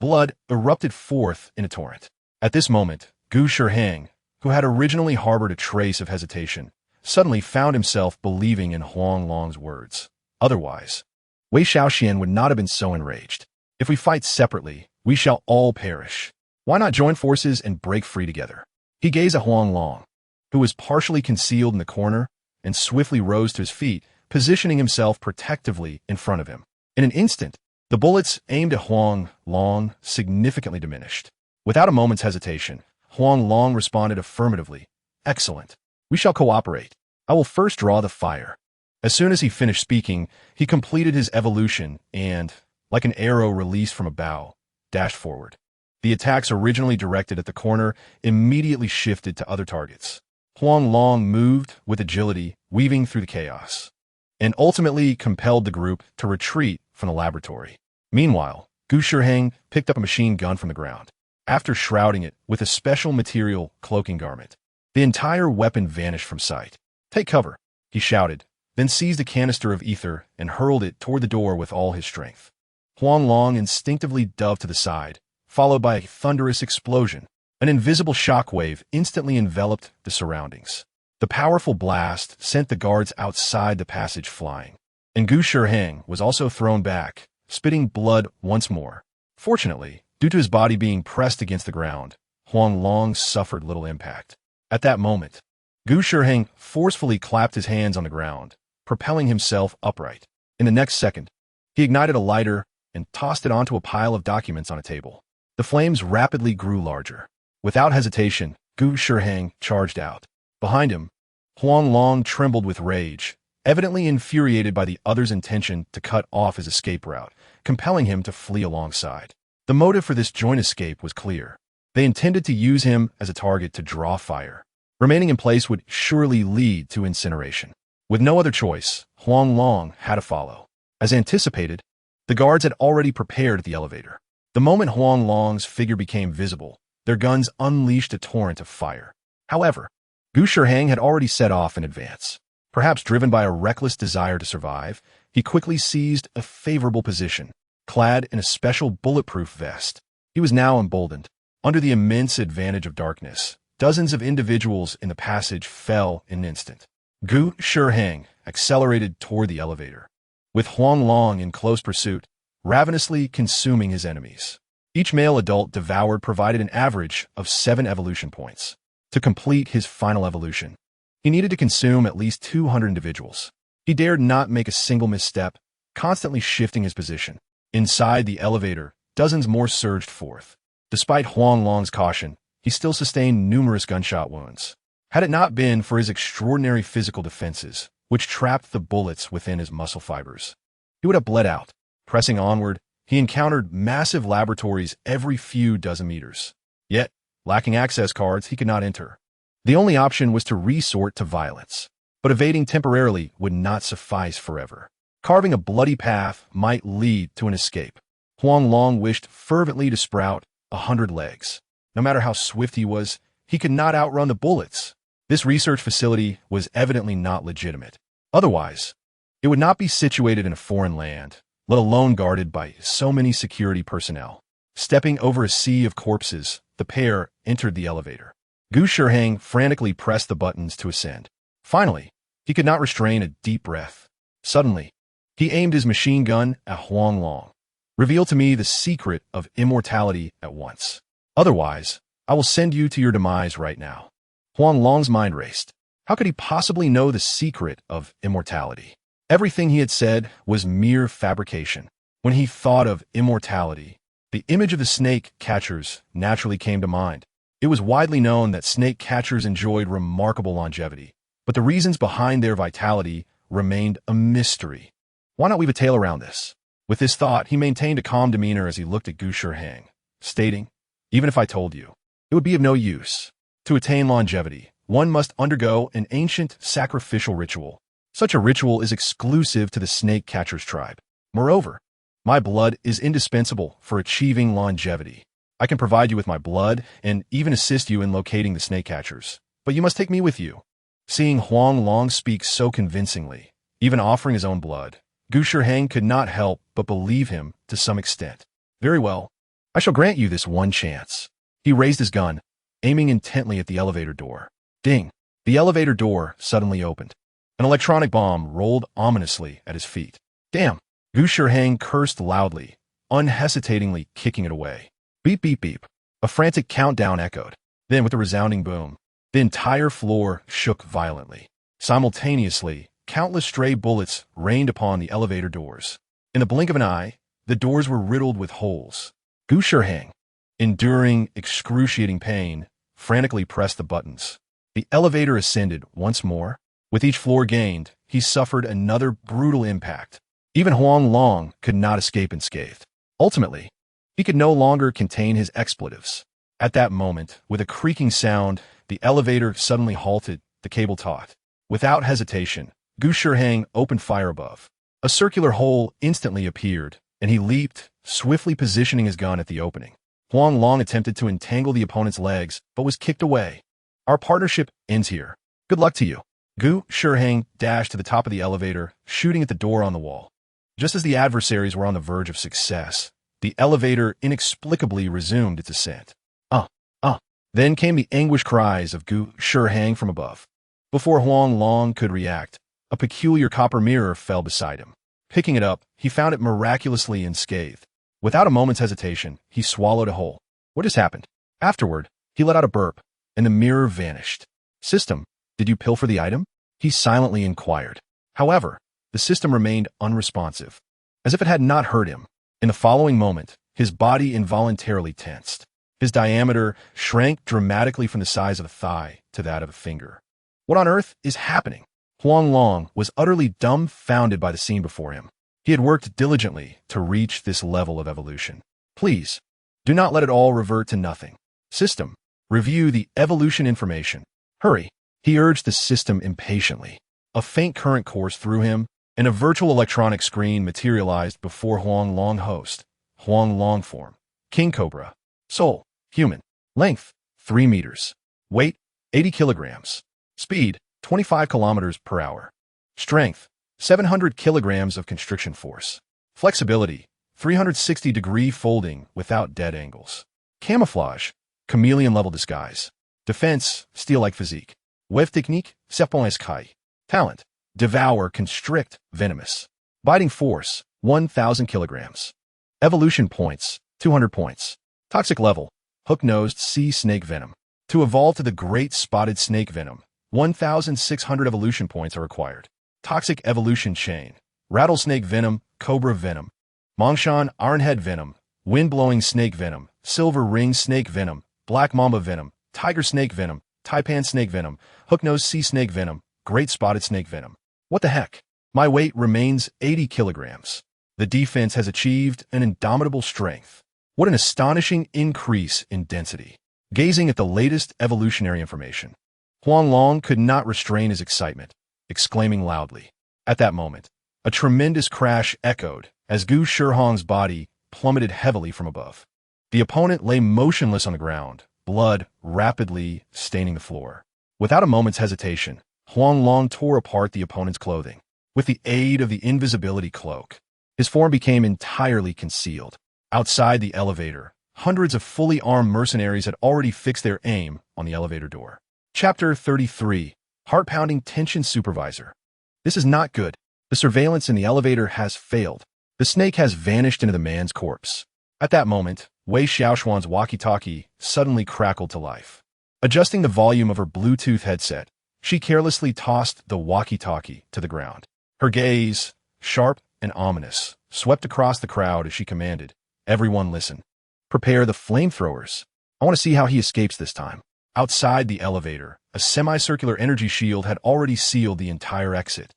Blood erupted forth in a torrent. At this moment, Gu Shiheng, who had originally harbored a trace of hesitation, suddenly found himself believing in Huang Long's words. Otherwise, Wei Shaoxian would not have been so enraged. If we fight separately, we shall all perish. Why not join forces and break free together? He gazed at Huang Long, who was partially concealed in the corner, and swiftly rose to his feet, positioning himself protectively in front of him. In an instant, the bullets aimed at Huang Long significantly diminished. Without a moment's hesitation, Huang Long responded affirmatively. Excellent. We shall cooperate. I will first draw the fire. As soon as he finished speaking, he completed his evolution and, like an arrow released from a bow, dashed forward. The attacks originally directed at the corner immediately shifted to other targets. Huang Long moved with agility, weaving through the chaos, and ultimately compelled the group to retreat from the laboratory. Meanwhile, Gu Shiheng picked up a machine gun from the ground. After shrouding it with a special material cloaking garment, the entire weapon vanished from sight. Take cover, he shouted, then seized a canister of ether and hurled it toward the door with all his strength. Huang Long instinctively dove to the side, followed by a thunderous explosion. An invisible shockwave instantly enveloped the surroundings. The powerful blast sent the guards outside the passage flying, and Gu Shiheng was also thrown back, spitting blood once more. Fortunately, due to his body being pressed against the ground, Huang Long suffered little impact. At that moment, Gu Shiheng forcefully clapped his hands on the ground, propelling himself upright. In the next second, he ignited a lighter and tossed it onto a pile of documents on a table. The flames rapidly grew larger. Without hesitation, Gu Shiheng charged out. Behind him, Huang Long trembled with rage, evidently infuriated by the other's intention to cut off his escape route, compelling him to flee alongside. The motive for this joint escape was clear. They intended to use him as a target to draw fire. Remaining in place would surely lead to incineration. With no other choice, Huang Long had to follow. As anticipated, the guards had already prepared at the elevator. The moment Huang Long's figure became visible, their guns unleashed a torrent of fire. However, Gu Shiheng had already set off in advance. Perhaps driven by a reckless desire to survive, he quickly seized a favorable position. Clad in a special bulletproof vest, he was now emboldened. Under the immense advantage of darkness, dozens of individuals in the passage fell in an instant. Gu Shiheng accelerated toward the elevator, with Huang Long in close pursuit, ravenously consuming his enemies. Each male adult devoured provided an average of 7 evolution points. To complete his final evolution, he needed to consume at least 200 individuals. He dared not make a single misstep, constantly shifting his position. Inside the elevator, dozens more surged forth. Despite Huang Long's caution, he still sustained numerous gunshot wounds. Had it not been for his extraordinary physical defenses, which trapped the bullets within his muscle fibers, he would have bled out. Pressing onward, he encountered massive laboratories every few dozen meters. Yet, lacking access cards, he could not enter. The only option was to resort to violence. But evading temporarily would not suffice forever. Carving a bloody path might lead to an escape. Huang Long wished fervently to sprout 100 legs. No matter how swift he was, he could not outrun the bullets. This research facility was evidently not legitimate. Otherwise, it would not be situated in a foreign land, let alone guarded by so many security personnel. Stepping over a sea of corpses, the pair entered the elevator. Gu Shiheng frantically pressed the buttons to ascend. Finally, he could not restrain a deep breath. Suddenly, he aimed his machine gun at Huang Long. Reveal to me the secret of immortality at once. Otherwise, I will send you to your demise right now. Huang Long's mind raced. How could he possibly know the secret of immortality? Everything he had said was mere fabrication. When he thought of immortality, the image of the snake catchers naturally came to mind. It was widely known that snake catchers enjoyed remarkable longevity, but the reasons behind their vitality remained a mystery. Why not weave a tale around this? With this thought, he maintained a calm demeanor as he looked at Gu Shiheng, stating, "Even if I told you, it would be of no use. To attain longevity, one must undergo an ancient sacrificial ritual. Such a ritual is exclusive to the snake catcher's tribe. Moreover, my blood is indispensable for achieving longevity. I can provide you with my blood and even assist you in locating the snake catchers, but you must take me with you. Seeing Huang Long speak so convincingly, even offering his own blood, Gu Shiheng could not help but believe him to some extent. Very well, I shall grant you this one chance. He raised his gun, aiming intently at the elevator door. Ding! The elevator door suddenly opened. An electronic bomb rolled ominously at his feet. Damn! Gu Shiheng cursed loudly, unhesitatingly kicking it away. Beep beep beep. A frantic countdown echoed. Then with a resounding boom, the entire floor shook violently. Simultaneously, countless stray bullets rained upon the elevator doors. In the blink of an eye, the doors were riddled with holes. Gu Shiheng, enduring excruciating pain, frantically pressed the buttons. The elevator ascended once more. With each floor gained, he suffered another brutal impact. Even Huang Long could not escape unscathed. Ultimately, he could no longer contain his expletives. At that moment, with a creaking sound, the elevator suddenly halted, the cable taut. Without hesitation, Gu Shiheng opened fire above. A circular hole instantly appeared, and he leaped, swiftly positioning his gun at the opening. Huang Long attempted to entangle the opponent's legs, but was kicked away. Our partnership ends here. Good luck to you. Gu Shiheng dashed to the top of the elevator, shooting at the door on the wall. Just as the adversaries were on the verge of success, the elevator inexplicably resumed its ascent. Then came the anguished cries of Gu Shiheng from above. Before Huang Long could react, a peculiar copper mirror fell beside him. Picking it up, he found it miraculously unscathed. Without a moment's hesitation, he swallowed a whole. What just happened? Afterward, he let out a burp, and the mirror vanished. System, did you pilfer the item? He silently inquired. However, the system remained unresponsive, as if it had not heard him. In the following moment, his body involuntarily tensed. His diameter shrank dramatically from the size of a thigh to that of a finger. What on earth is happening? Huang Long was utterly dumbfounded by the scene before him. He had worked diligently to reach this level of evolution. Please, do not let it all revert to nothing. System, review the evolution information. Hurry, he urged the system impatiently. A faint current coursed through him, and a virtual electronic screen materialized before Huang Long host. Huang Long form. King Cobra. Soul. Human. Length, 3 meters. Weight, 80 kilograms. Speed, 25 kilometers per hour. Strength, 700 kilograms of constriction force. Flexibility, 360-degree folding without dead angles. Camouflage, chameleon-level disguise. Defense, steel-like physique. Web technique, serpent Isekai. Talent, devour, constrict, venomous. Biting force, 1,000 kilograms. Evolution points, 200 points. Toxic level, hook-nosed sea snake venom. To evolve to the great spotted snake venom, 1,600 evolution points are required. Toxic evolution chain, rattlesnake venom, cobra venom. Mongshan ironhead venom, wind-blowing snake venom, silver ring snake venom, black mamba venom, tiger snake venom, taipan snake venom, hook-nosed sea snake venom, great spotted snake venom. What the heck? My weight remains 80 kilograms. The defense has achieved an indomitable strength. What an astonishing increase in density. Gazing at the latest evolutionary information, Huang Long could not restrain his excitement, exclaiming loudly. At that moment, a tremendous crash echoed as Gu Shiheng's body plummeted heavily from above. The opponent lay motionless on the ground, blood rapidly staining the floor. Without a moment's hesitation, Huang Long tore apart the opponent's clothing. With the aid of the invisibility cloak, his form became entirely concealed. Outside the elevator, hundreds of fully armed mercenaries had already fixed their aim on the elevator door. Chapter 33. Heart-pounding tension supervisor. This is not good. The surveillance in the elevator has failed. The snake has vanished into the man's corpse. At that moment, Wei Xiaoshuan's walkie-talkie suddenly crackled to life. Adjusting the volume of her Bluetooth headset, she carelessly tossed the walkie-talkie to the ground. Her gaze, sharp and ominous, swept across the crowd as she commanded, "Everyone listen. Prepare the flamethrowers. I want to see how he escapes this time." Outside the elevator, a semicircular energy shield had already sealed the entire exit.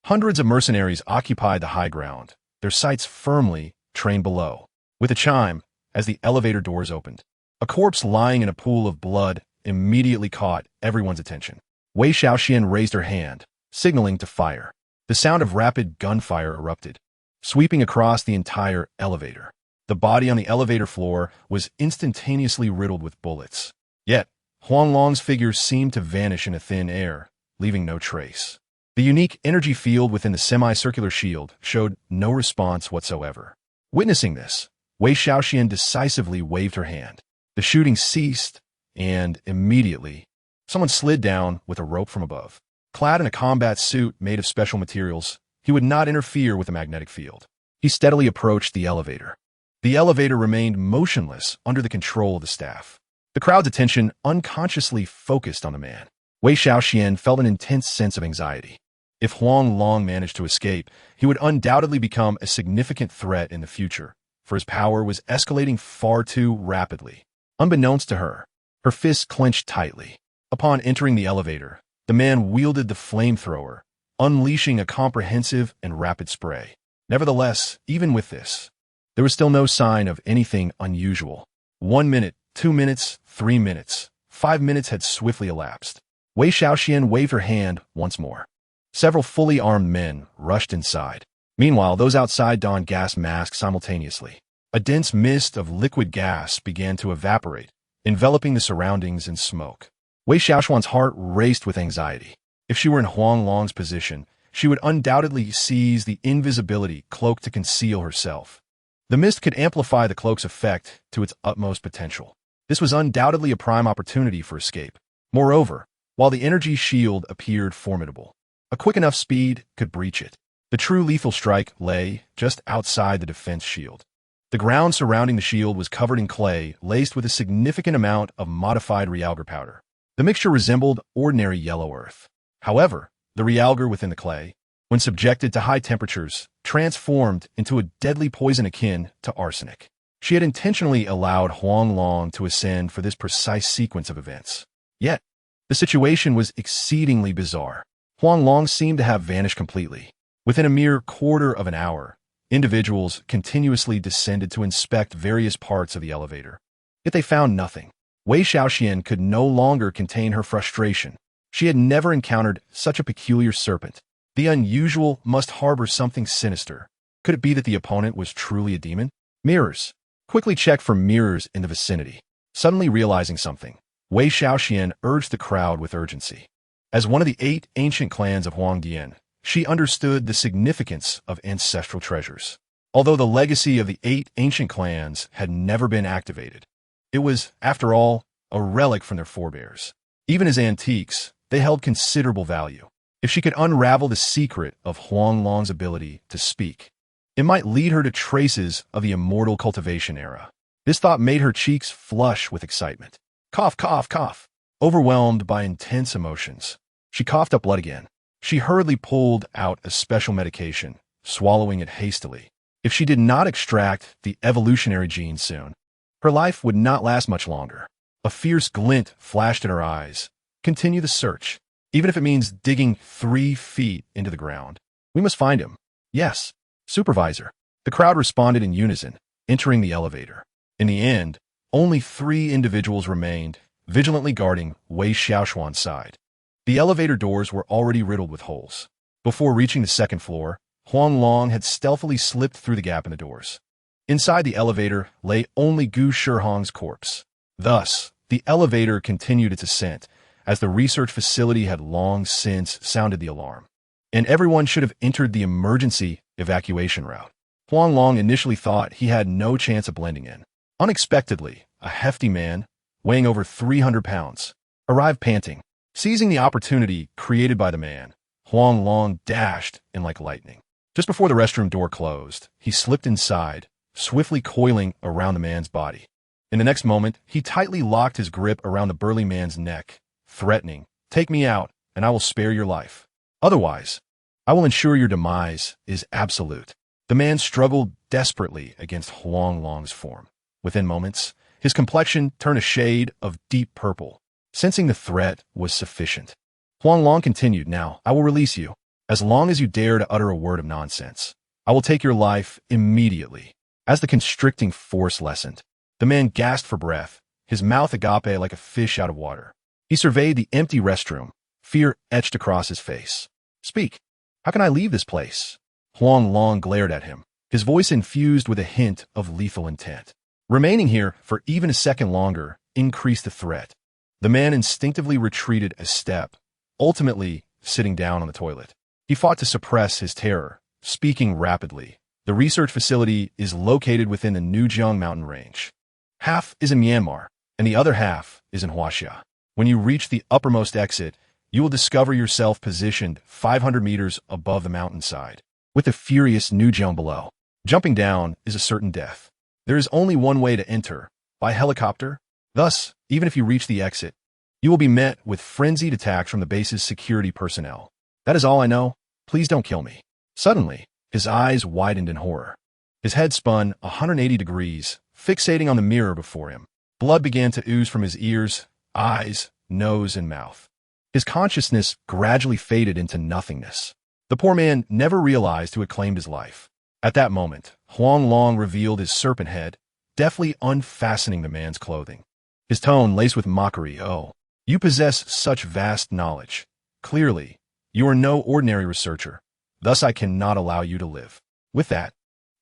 Hundreds of mercenaries occupied the high ground, their sights firmly trained below. With a chime, as the elevator doors opened, A corpse lying in a pool of blood immediately caught everyone's attention. Wei Xiaoxian raised her hand, signaling to fire. The sound of rapid gunfire erupted, sweeping across the entire elevator. The body on the elevator floor was instantaneously riddled with bullets. Yet, Huang Long's figure seemed to vanish in a thin air, leaving no trace. The unique energy field within the semicircular shield showed no response whatsoever. Witnessing this, Wei Xiaoxian decisively waved her hand. The shooting ceased, and immediately, someone slid down with a rope from above. Clad in a combat suit made of special materials, he would not interfere with the magnetic field. He steadily approached the elevator. The elevator remained motionless under the control of the staff. The crowd's attention unconsciously focused on the man. Wei Xiaoxian felt an intense sense of anxiety. If Huang Long managed to escape, he would undoubtedly become a significant threat in the future, for his power was escalating far too rapidly. Unbeknownst to her, her fists clenched tightly. Upon entering the elevator, the man wielded the flamethrower, unleashing a comprehensive and rapid spray. Nevertheless, even with this, there was still no sign of anything unusual. 1 minute, 2 minutes, 3 minutes, 5 minutes had swiftly elapsed. Wei Xiaoxian waved her hand once more. Several fully armed men rushed inside. Meanwhile, those outside donned gas masks simultaneously. A dense mist of liquid gas began to evaporate, enveloping the surroundings in smoke. Wei Xiaoxian's heart raced with anxiety. If she were in Huang Long's position, she would undoubtedly seize the invisibility cloak to conceal herself. The mist could amplify the cloak's effect to its utmost potential. This was undoubtedly a prime opportunity for escape. Moreover, while the energy shield appeared formidable, a quick enough speed could breach it. The true lethal strike lay just outside the defense shield. The ground surrounding the shield was covered in clay laced with a significant amount of modified realgar powder. The mixture resembled ordinary yellow earth. However, the realgar within the clay, when subjected to high temperatures, transformed into a deadly poison akin to arsenic. She had intentionally allowed Huang Long to ascend for this precise sequence of events. Yet, the situation was exceedingly bizarre. Huang Long seemed to have vanished completely. Within a mere quarter of an hour, individuals continuously descended to inspect various parts of the elevator. Yet they found nothing. Wei Xiaoxian could no longer contain her frustration. She had never encountered such a peculiar serpent. The unusual must harbor something sinister. Could it be that the opponent was truly a demon? Mirrors. Quickly check for mirrors in the vicinity. Suddenly realizing something, Wei Xiaoxian urged the crowd with urgency. As one of the 8 ancient clans of Huangdian, she understood the significance of ancestral treasures. Although the legacy of the 8 ancient clans had never been activated, it was, after all, a relic from their forebears. Even as antiques, they held considerable value. If she could unravel the secret of Huang Long's ability to speak, it might lead her to traces of the immortal cultivation era. This thought made her cheeks flush with excitement. Cough, cough, cough. Overwhelmed by intense emotions, she coughed up blood again. She hurriedly pulled out a special medication, swallowing it hastily. If she did not extract the evolutionary gene soon, her life would not last much longer. A fierce glint flashed in her eyes. Continue the search, even if it means digging 3 feet into the ground. We must find him. Yes, supervisor. The crowd responded in unison, entering the elevator. In the end, only 3 individuals remained, vigilantly guarding Wei Xiaoxian's side. The elevator doors were already riddled with holes. Before reaching the 2nd floor, Huang Long had stealthily slipped through the gap in the doors. Inside the elevator lay only Gu Shihong's corpse. Thus, the elevator continued its ascent, as the research facility had long since sounded the alarm, and everyone should have entered the emergency evacuation route. Huang Long initially thought he had no chance of blending in. Unexpectedly, a hefty man, weighing over 300 pounds, arrived panting. Seizing the opportunity created by the man, Huang Long dashed in like lightning. Just before the restroom door closed, he slipped inside, swiftly coiling around the man's body. In the next moment, he tightly locked his grip around the burly man's neck, threatening, "Take me out, and I will spare your life. Otherwise, I will ensure your demise is absolute." The man struggled desperately against Huang Long's form. Within moments, his complexion turned a shade of deep purple. Sensing the threat was sufficient, Huang Long continued, "Now, I will release you, as long as you dare to utter a word of nonsense. I will take your life immediately." As the constricting force lessened, the man gasped for breath, his mouth agape like a fish out of water. He surveyed the empty restroom, fear etched across his face. "Speak. How can I leave this place?" Huang Long glared at him, his voice infused with a hint of lethal intent. Remaining here for even a second longer increased the threat. The man instinctively retreated a step, ultimately sitting down on the toilet. He fought to suppress his terror, speaking rapidly. "The research facility is located within the Nujiang mountain range. Half is in Myanmar, and the other half is in Huaxia. When you reach the uppermost exit, you will discover yourself positioned 500 meters above the mountainside, with the furious Nujiang below. Jumping down is a certain death. There is only one way to enter, by helicopter. Thus, even if you reach the exit, you will be met with frenzied attacks from the base's security personnel. That is all I know. Please don't kill me." Suddenly, his eyes widened in horror. His head spun 180 degrees, fixating on the mirror before him. Blood began to ooze from his ears, eyes, nose, and mouth. His consciousness gradually faded into nothingness. The poor man never realized who had claimed his life. At that moment, Huang Long revealed his serpent head, deftly unfastening the man's clothing. His tone laced with mockery. "Oh, you possess such vast knowledge. Clearly, you are no ordinary researcher. Thus I cannot allow you to live." With that,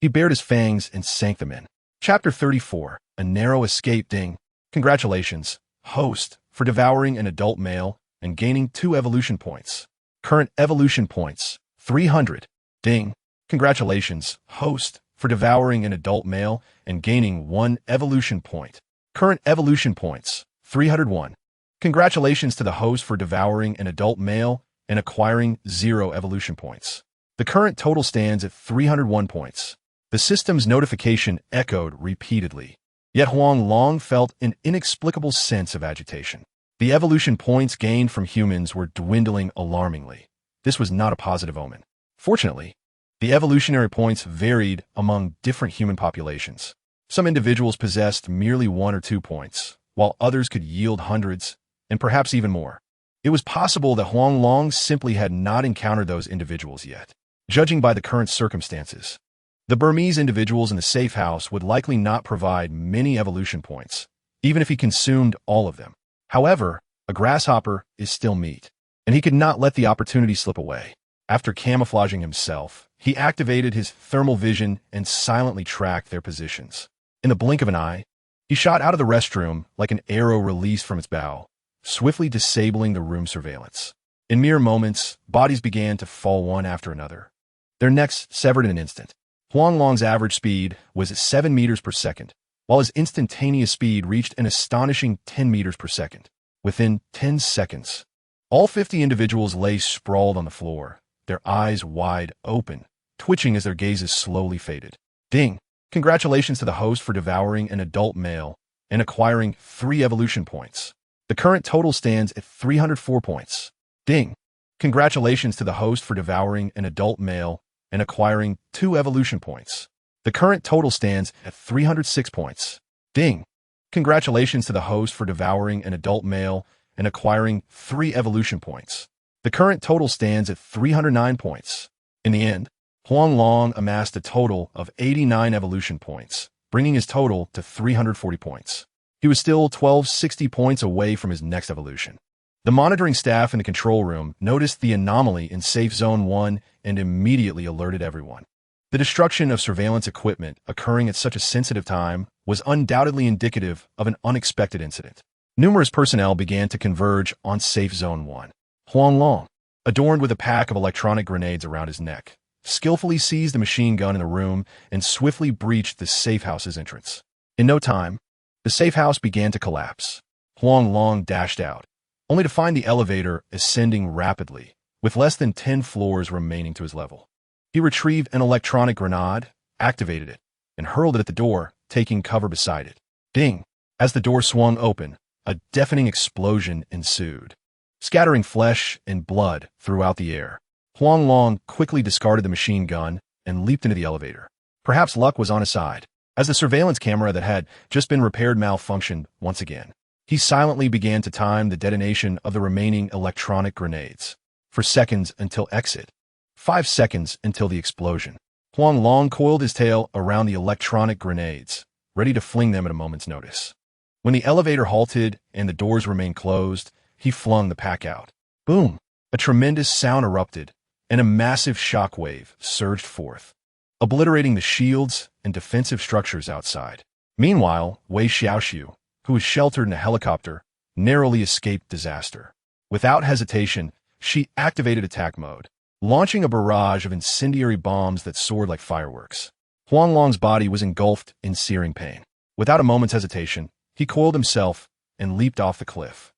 he bared his fangs and sank them in. Chapter 34. A Narrow Escape. Ding. Congratulations, host, for devouring an adult male and gaining 2 evolution points. Current evolution points, 300. Ding. Congratulations, host, for devouring an adult male and gaining 1 evolution point. Current evolution points, 301. Congratulations to the host for devouring an adult male and acquiring 0 evolution points. The current total stands at 301 points. The system's notification echoed repeatedly. Yet Huang Long felt an inexplicable sense of agitation. The evolution points gained from humans were dwindling alarmingly. This was not a positive omen. Fortunately, the evolutionary points varied among different human populations. Some individuals possessed merely 1 or 2 points, while others could yield hundreds, and perhaps even more. It was possible that Huang Long simply had not encountered those individuals yet. Judging by the current circumstances, the Burmese individuals in the safe house would likely not provide many evolution points, even if he consumed all of them. However, a grasshopper is still meat, and he could not let the opportunity slip away. After camouflaging himself, he activated his thermal vision and silently tracked their positions. In the blink of an eye, he shot out of the restroom like an arrow released from its bow, swiftly disabling the room surveillance. In mere moments, bodies began to fall one after another, their necks severed in an instant. Huang Long's average speed was at 7 meters per second, while his instantaneous speed reached an astonishing 10 meters per second. Within 10 seconds, all 50 individuals lay sprawled on the floor, their eyes wide open, twitching as their gazes slowly faded. Ding! Congratulations to the host for devouring an adult male and acquiring 3 evolution points. The current total stands at 304 points. Ding! Congratulations to the host for devouring an adult male and acquiring 2 evolution points. The current total stands at 306 points. Ding! Congratulations to the host for devouring an adult male and acquiring 3 evolution points. The current total stands at 309 points. In the end, Huang Long amassed a total of 89 evolution points, bringing his total to 340 points. He was still 1260 points away from his next evolution. The monitoring staff in the control room noticed the anomaly in Safe Zone 1 and immediately alerted everyone. The destruction of surveillance equipment occurring at such a sensitive time was undoubtedly indicative of an unexpected incident. Numerous personnel began to converge on Safe Zone 1. Huang Long, adorned with a pack of electronic grenades around his neck, skillfully seized the machine gun in the room and swiftly breached the safe house's entrance. In no time, the safe house began to collapse. Huang Long dashed out, only to find the elevator ascending rapidly, with less than 10 floors remaining to his level. He retrieved an electronic grenade, activated it, and hurled it at the door, taking cover beside it. Ding! As the door swung open, a deafening explosion ensued, scattering flesh and blood throughout the air. Huang Long quickly discarded the machine gun and leaped into the elevator. Perhaps luck was on his side, as the surveillance camera that had just been repaired malfunctioned once again. He silently began to time the detonation of the remaining electronic grenades. For seconds until exit. 5 seconds until the explosion. Huang Long coiled his tail around the electronic grenades, ready to fling them at a moment's notice. When the elevator halted and the doors remained closed, he flung the pack out. Boom! A tremendous sound erupted, and a massive shockwave surged forth, obliterating the shields and defensive structures outside. Meanwhile, Wei Xiaoxiu, who was sheltered in a helicopter, narrowly escaped disaster. Without hesitation, she activated attack mode, launching a barrage of incendiary bombs that soared like fireworks. Huang Long's body was engulfed in searing pain. Without a moment's hesitation, he coiled himself and leaped off the cliff.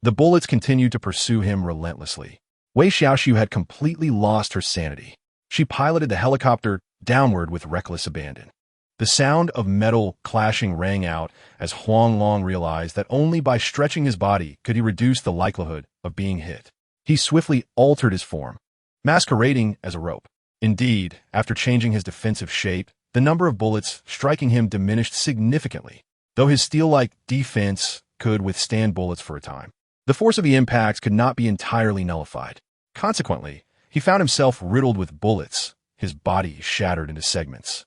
The bullets continued to pursue him relentlessly. Wei Xiaoxiu had completely lost her sanity. She piloted the helicopter downward with reckless abandon. The sound of metal clashing rang out as Huang Long realized that only by stretching his body could he reduce the likelihood of being hit. He swiftly altered his form, masquerading as a rope. Indeed, after changing his defensive shape, the number of bullets striking him diminished significantly, though his steel-like defense could withstand bullets for a time. The force of the impacts could not be entirely nullified. Consequently, he found himself riddled with bullets, his body shattered into segments.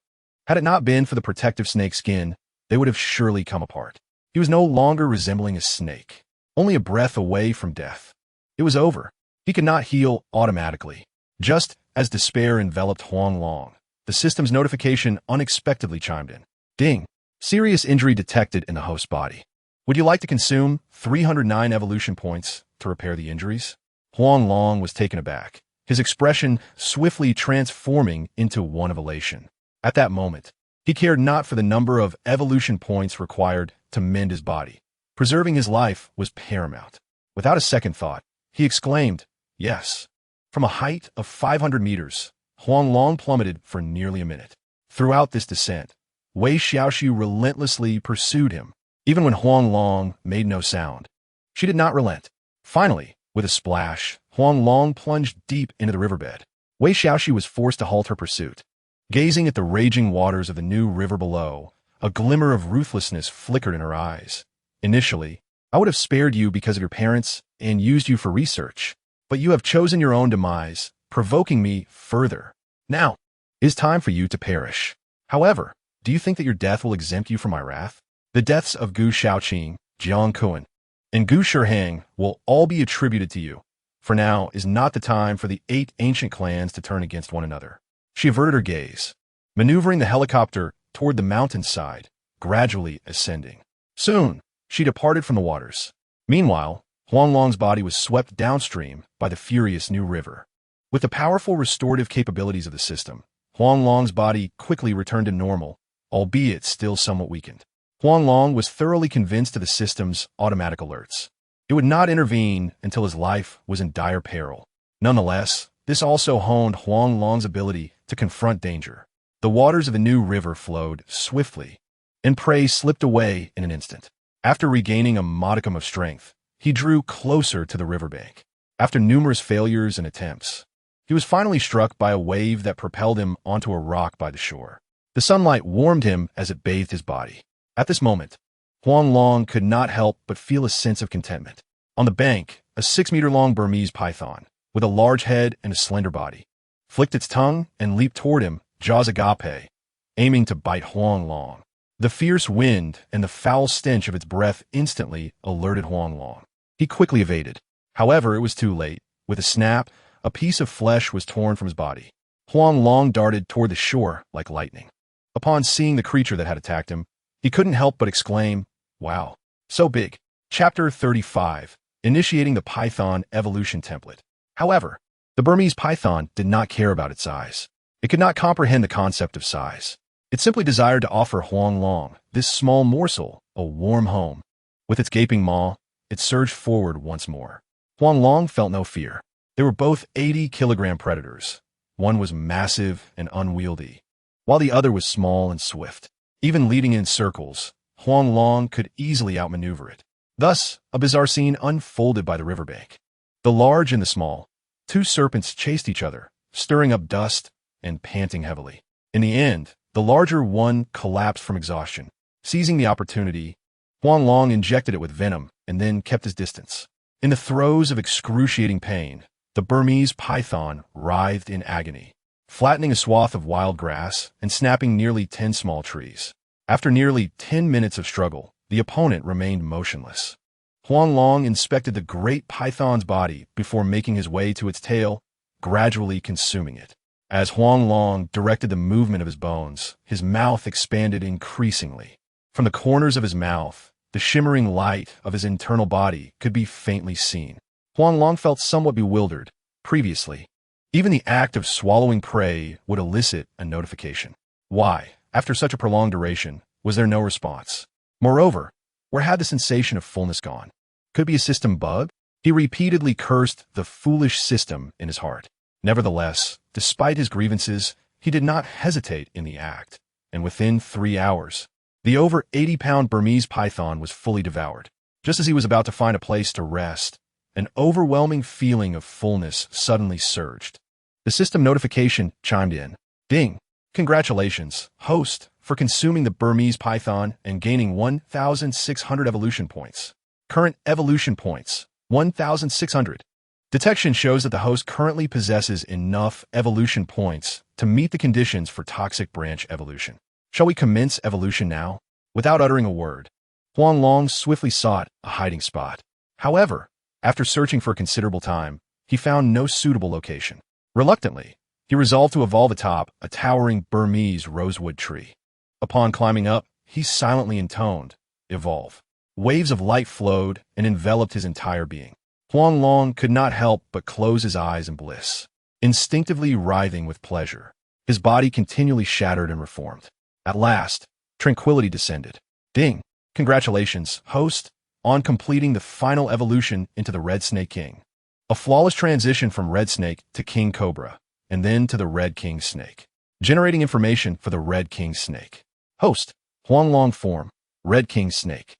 Had it not been for the protective snake skin, they would have surely come apart. He was no longer resembling a snake, only a breath away from death. It was over. He could not heal automatically. Just as despair enveloped Huang Long, the system's notification unexpectedly chimed in. Ding! Serious injury detected in the host's body. Would you like to consume 309 evolution points to repair the injuries? Huang Long was taken aback, his expression swiftly transforming into one of elation. At that moment, he cared not for the number of evolution points required to mend his body. Preserving his life was paramount. Without a second thought, he exclaimed, "Yes." From a height of 500 meters, Huang Long plummeted for nearly a minute. Throughout this descent, Wei Xiaoxiu relentlessly pursued him, even when Huang Long made no sound. She did not relent. Finally, with a splash, Huang Long plunged deep into the riverbed. Wei Xiaoxiu was forced to halt her pursuit. Gazing at the raging waters of the new river below, a glimmer of ruthlessness flickered in her eyes. Initially, I would have spared you because of your parents and used you for research, but you have chosen your own demise, provoking me further. Now, it is time for you to perish. However, do you think that your death will exempt you from my wrath? The deaths of Gu Shaoqing, Jiang Kuan, and Gu Shiheng will all be attributed to you. For now is not the time for the 8 ancient clans to turn against one another. She averted her gaze, maneuvering the helicopter toward the mountainside, gradually ascending. Soon, she departed from the waters. Meanwhile, Huang Long's body was swept downstream by the furious new river. With the powerful restorative capabilities of the system, Huang Long's body quickly returned to normal, albeit still somewhat weakened. Huang Long was thoroughly convinced of the system's automatic alerts. It would not intervene until his life was in dire peril. Nonetheless, this also honed Huang Long's ability to confront danger. The waters of the new river flowed swiftly, and prey slipped away in an instant. After regaining a modicum of strength, he drew closer to the riverbank. After numerous failures and attempts, he was finally struck by a wave that propelled him onto a rock by the shore. The sunlight warmed him as it bathed his body. At this moment, Huang Long could not help but feel a sense of contentment. On the bank, a 6-meter-long Burmese python, with a large head and a slender body, flicked its tongue and leaped toward him, jaws agape, aiming to bite Huang Long. The fierce wind and the foul stench of its breath instantly alerted Huang Long. He quickly evaded. However, it was too late. With a snap, a piece of flesh was torn from his body. Huang Long darted toward the shore like lightning. Upon seeing the creature that had attacked him, he couldn't help but exclaim, "Wow, so big." Chapter 35, Initiating the Python Evolution Template. However, the Burmese python did not care about its size. It could not comprehend the concept of size. It simply desired to offer Huang Long, this small morsel, a warm home. With its gaping maw, it surged forward once more. Huang Long felt no fear. They were both 80-kilogram predators. One was massive and unwieldy, while the other was small and swift. Even leading in circles, Huang Long could easily outmaneuver it. Thus, a bizarre scene unfolded by the riverbank. The large and the small, 2 serpents chased each other, stirring up dust and panting heavily. In the end, the larger one collapsed from exhaustion. Seizing the opportunity, Huang Long injected it with venom and then kept his distance. In the throes of excruciating pain, the Burmese python writhed in agony, flattening a swath of wild grass and snapping nearly 10 small trees. After nearly 10 minutes of struggle, the opponent remained motionless. Huang Long inspected the great python's body before making his way to its tail, gradually consuming it. As Huang Long directed the movement of his bones, his mouth expanded increasingly. From the corners of his mouth, the shimmering light of his internal body could be faintly seen. Huang Long felt somewhat bewildered. Previously, even the act of swallowing prey would elicit a notification. Why, after such a prolonged duration, was there no response? Moreover, where had the sensation of fullness gone? Could it be a system bug? He repeatedly cursed the foolish system in his heart. Nevertheless, despite his grievances, he did not hesitate in the act, and within 3 hours, the over 80-pound Burmese python was fully devoured. Just as he was about to find a place to rest, an overwhelming feeling of fullness suddenly surged. The system notification chimed in. Ding! Congratulations, host, for consuming the Burmese python and gaining 1,600 evolution points. Current evolution points, 1,600. Detection shows that the host currently possesses enough evolution points to meet the conditions for toxic branch evolution. Shall we commence evolution now? Without uttering a word, Huang Long swiftly sought a hiding spot. However, after searching for a considerable time, he found no suitable location. Reluctantly, he resolved to evolve atop a towering Burmese rosewood tree. Upon climbing up, he silently intoned, "Evolve." Waves of light flowed and enveloped his entire being. Huang Long could not help but close his eyes in bliss, instinctively writhing with pleasure. His body continually shattered and reformed. At last, tranquility descended. Ding! Congratulations, host, on completing the final evolution into the Red Snake King. A flawless transition from Red Snake to King Cobra, and then to the Red King Snake. Generating information for the Red King Snake. Host, Huang Long form, Red King Snake.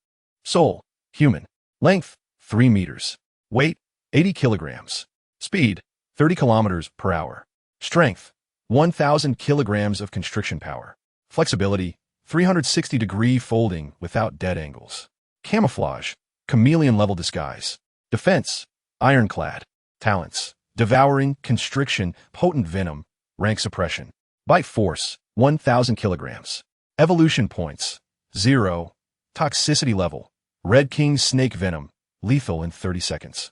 Soul, human. Length, 3 meters. Weight, 80 kilograms. Speed, 30 kilometers per hour. Strength, 1,000 kilograms of constriction power. Flexibility, 360-degree folding without dead angles. Camouflage, chameleon-level disguise. Defense, ironclad. Talents, devouring, constriction, potent venom, rank suppression. Bite force, 1,000 kilograms. Evolution points, 0. Toxicity level, Red King Snake Venom, lethal in 30 seconds.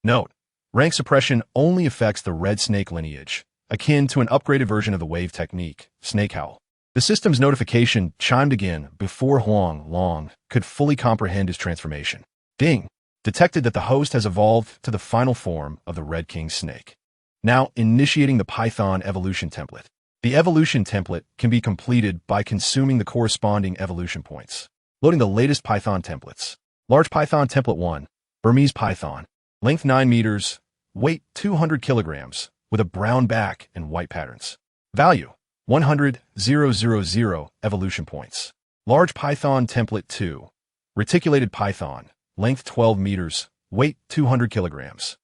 Note, rank suppression only affects the Red Snake lineage, akin to an upgraded version of the wave technique, Snake Howl. The system's notification chimed again before Huang Long could fully comprehend his transformation. Ding! Detected that the host has evolved to the final form of the Red King Snake. Now initiating the Python evolution template. The evolution template can be completed by consuming the corresponding evolution points. Loading the latest Python templates. Large Python Template 1, Burmese Python. Length 9 meters, weight 200 kilograms, with a brown back and white patterns. Value, 100,000 evolution points. Large Python Template 2, Reticulated Python. Length 12 meters, weight 200 kilograms.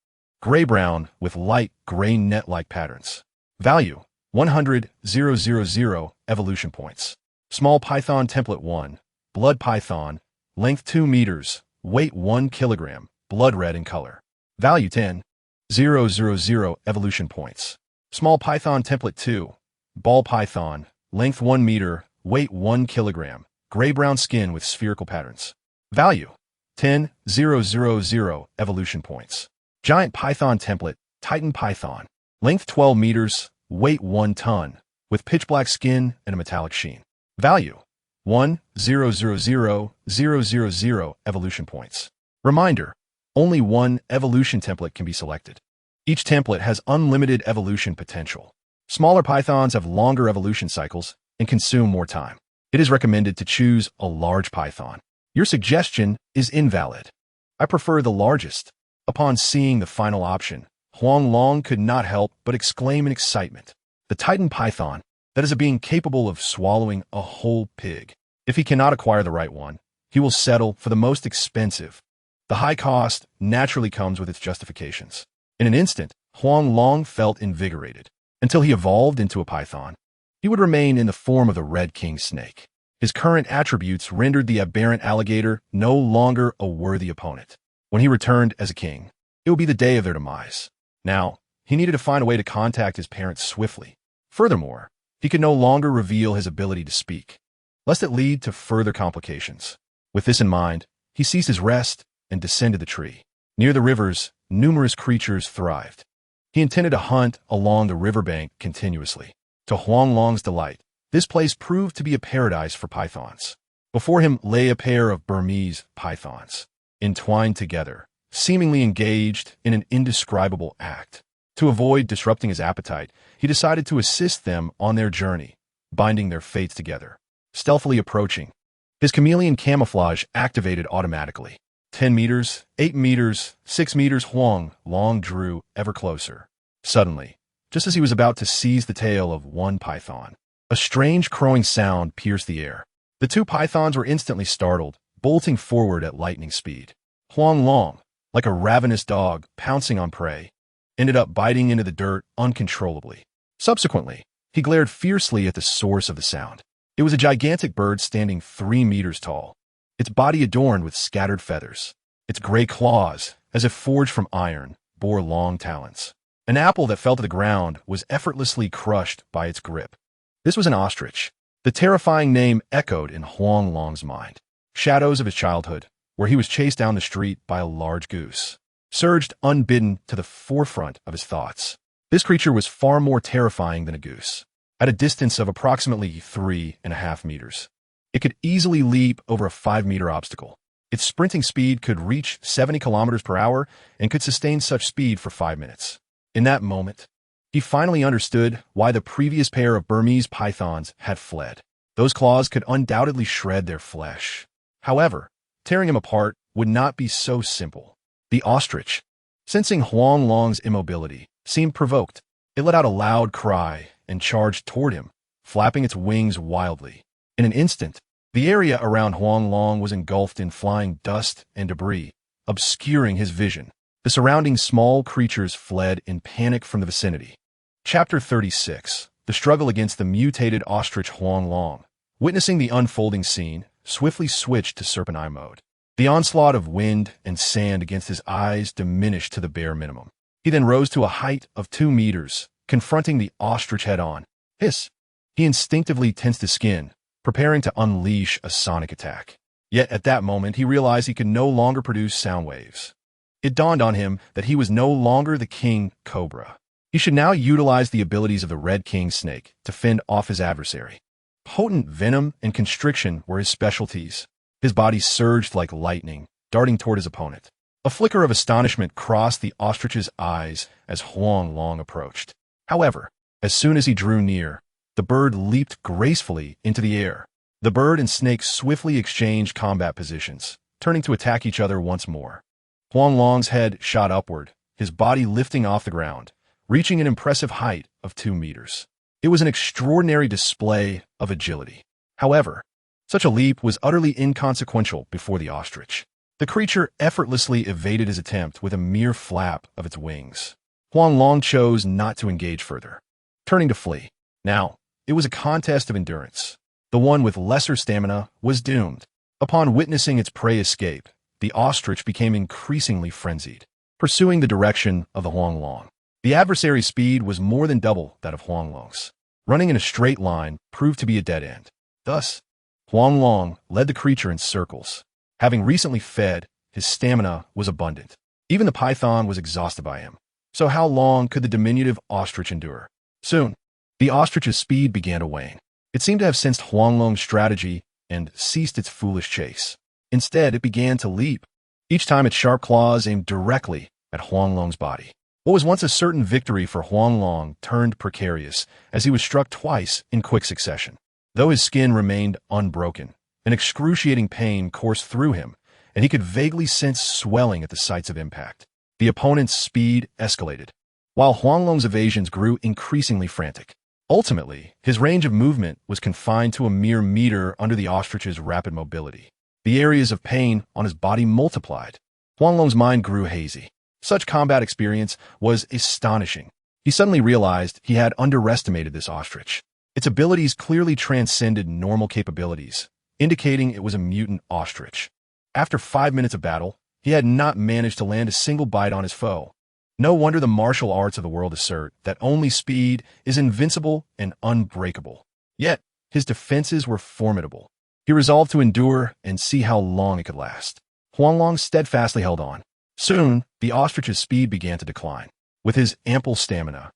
Gray-brown with light gray net-like patterns. Value, 100,000 evolution points. Small Python Template 1, Blood Python. Length 2 meters, weight 1 kilogram, blood red in color. Value 10,000 evolution points. Small Python Template 2, Ball Python. Length 1 meter, weight 1 kilogram, gray-brown skin with spherical patterns. Value 10,000 evolution points. Giant Python Template, Titan Python. Length 12 meters, weight 1 ton, with pitch black skin and a metallic sheen. Value 1,000,000 evolution points. Reminder, only one evolution template can be selected. Each template has unlimited evolution potential. Smaller pythons have longer evolution cycles and consume more time. It is recommended to choose a large python. Your suggestion is invalid. I prefer the largest. Upon seeing the final option, Huang Long could not help but exclaim in excitement. The Titan Python, that is a being capable of swallowing a whole pig. If he cannot acquire the right one, he will settle for the most expensive. The high cost naturally comes with its justifications. In an instant, Huang Long felt invigorated. Until he evolved into a python, he would remain in the form of the Red King Snake. His current attributes rendered the aberrant alligator no longer a worthy opponent. When he returned as a king, it would be the day of their demise. Now, he needed to find a way to contact his parents swiftly. Furthermore, he could no longer reveal his ability to speak, lest it lead to further complications. With this in mind, he ceased his rest and descended the tree. Near the rivers, numerous creatures thrived. He intended to hunt along the riverbank continuously. To Huang Long's delight, this place proved to be a paradise for pythons. Before him lay a pair of Burmese pythons, entwined together, seemingly engaged in an indescribable act. To avoid disrupting his appetite, he decided to assist them on their journey, binding their fates together. Stealthily approaching, his chameleon camouflage activated automatically. 10 meters, 8 meters, 6 meters, Huang Long drew ever closer. Suddenly, just as he was about to seize the tail of one python, a strange crowing sound pierced the air. The two pythons were instantly startled, bolting forward at lightning speed. Huang Long, like a ravenous dog pouncing on prey, ended up biting into the dirt uncontrollably. Subsequently, he glared fiercely at the source of the sound. It was a gigantic bird standing 3 meters tall, its body adorned with scattered feathers. Its gray claws, as if forged from iron, bore long talons. An apple that fell to the ground was effortlessly crushed by its grip. This was an ostrich. The terrifying name echoed in Huang Long's mind. Shadows of his childhood, where he was chased down the street by a large goose, surged unbidden to the forefront of his thoughts. This creature was far more terrifying than a goose. At a distance of approximately 3.5 meters, it could easily leap over a 5-meter obstacle. Its sprinting speed could reach 70 kilometers per hour and could sustain such speed for 5 minutes. In that moment, he finally understood why the previous pair of Burmese pythons had fled. Those claws could undoubtedly shred their flesh. However, tearing him apart would not be so simple. The ostrich, sensing Huang Long's immobility, seemed provoked. It let out a loud cry and charged toward him, flapping its wings wildly. In an instant, the area around Huang Long was engulfed in flying dust and debris, obscuring his vision. The surrounding small creatures fled in panic from the vicinity. Chapter 36. The struggle against the mutated ostrich. Huang Long, witnessing the unfolding scene, swiftly switched to serpent eye mode. The onslaught of wind and sand against his eyes diminished to the bare minimum. He then rose to a height of 2 meters, confronting the ostrich head-on. Hiss! He instinctively tensed his skin, preparing to unleash a sonic attack. Yet at that moment he realized he could no longer produce sound waves. It dawned on him that he was no longer the king cobra. He should now utilize the abilities of the red king snake to fend off his adversary. Potent venom and constriction were his specialties. His body surged like lightning, darting toward his opponent. A flicker of astonishment crossed the ostrich's eyes as Huang Long approached. However, as soon as he drew near, the bird leaped gracefully into the air. The bird and snake swiftly exchanged combat positions, turning to attack each other once more. Huang Long's head shot upward, his body lifting off the ground, reaching an impressive height of 2 meters. It was an extraordinary display of agility. However, such a leap was utterly inconsequential before the ostrich. The creature effortlessly evaded his attempt with a mere flap of its wings. Huang Long chose not to engage further, turning to flee. Now, it was a contest of endurance. The one with lesser stamina was doomed. Upon witnessing its prey escape, the ostrich became increasingly frenzied, pursuing the direction of the Huang Long. The adversary's speed was more than double that of Huang Long's. Running in a straight line proved to be a dead end. Thus, Huang Long led the creature in circles. Having recently fed, his stamina was abundant. Even the python was exhausted by him. So how long could the diminutive ostrich endure? Soon, the ostrich's speed began to wane. It seemed to have sensed Huang Long's strategy and ceased its foolish chase. Instead, it began to leap, each time its sharp claws aimed directly at Huang Long's body. What was once a certain victory for Huang Long turned precarious as he was struck twice in quick succession. Though his skin remained unbroken, an excruciating pain coursed through him, and he could vaguely sense swelling at the sites of impact. The opponent's speed escalated, while Huang Long's evasions grew increasingly frantic. Ultimately, his range of movement was confined to a mere meter under the ostrich's rapid mobility. The areas of pain on his body multiplied. Huang Long's mind grew hazy. Such combat experience was astonishing. He suddenly realized he had underestimated this ostrich. Its abilities clearly transcended normal capabilities, indicating it was a mutant ostrich. After 5 minutes of battle, he had not managed to land a single bite on his foe. No wonder the martial arts of the world assert that only speed is invincible and unbreakable. Yet, his defenses were formidable. He resolved to endure and see how long it could last. Huang Long steadfastly held on. Soon, the ostrich's speed began to decline. With his ample stamina,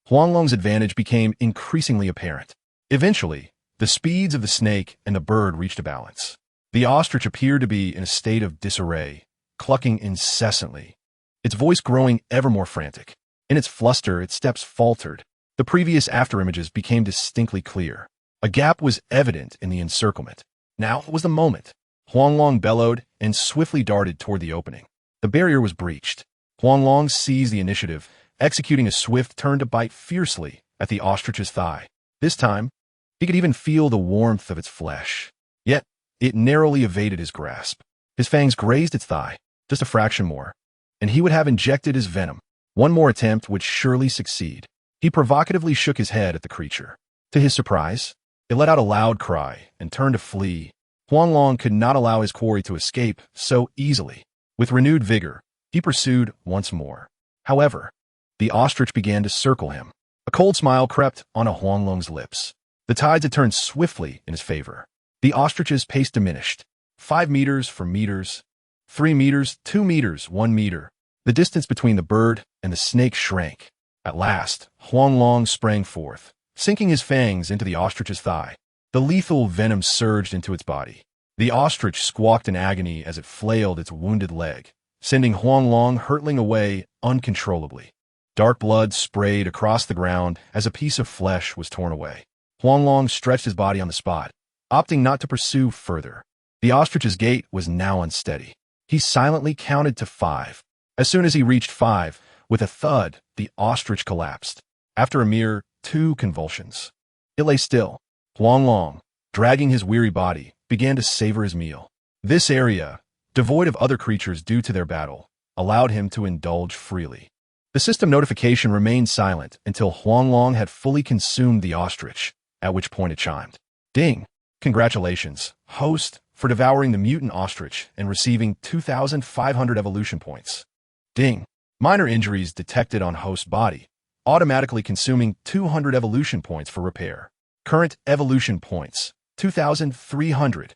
Huang Long's advantage became increasingly apparent. Eventually, the speeds of the snake and the bird reached a balance. The ostrich appeared to be in a state of disarray, clucking incessantly, its voice growing ever more frantic. In its fluster, its steps faltered. The previous afterimages became distinctly clear. A gap was evident in the encirclement. Now was the moment. Huang Long bellowed and swiftly darted toward the opening. The barrier was breached. Huang Long seized the initiative, executing a swift turn to bite fiercely at the ostrich's thigh. This time, he could even feel the warmth of its flesh. Yet, it narrowly evaded his grasp. His fangs grazed its thigh, just a fraction more, and he would have injected his venom. One more attempt would surely succeed. He provocatively shook his head at the creature. To his surprise, it let out a loud cry and turned to flee. Huang Long could not allow his quarry to escape so easily. With renewed vigor, he pursued once more. However, the ostrich began to circle him. A cold smile crept onto Huang Long's lips. The tides had turned swiftly in his favor. The ostrich's pace diminished. 5 meters for meters, 3 meters, 2 meters, 1 meter. The distance between the bird and the snake shrank. At last, Huang Long sprang forth, sinking his fangs into the ostrich's thigh. The lethal venom surged into its body. The ostrich squawked in agony as it flailed its wounded leg, sending Huang Long hurtling away uncontrollably. Dark blood sprayed across the ground as a piece of flesh was torn away. Huang Long stretched his body on the spot, opting not to pursue further. The ostrich's gait was now unsteady. He silently counted to 5. As soon as he reached 5, with a thud, the ostrich collapsed. After a mere 2 convulsions, it lay still. Huang Long, dragging his weary body, began to savor his meal. This area, devoid of other creatures due to their battle, allowed him to indulge freely. The system notification remained silent until Huang Long had fully consumed the ostrich, at which point it chimed. Ding! Congratulations, host, for devouring the mutant ostrich and receiving 2,500 evolution points. Ding! Minor injuries detected on host body, automatically consuming 200 evolution points for repair. Current evolution points, 2,300.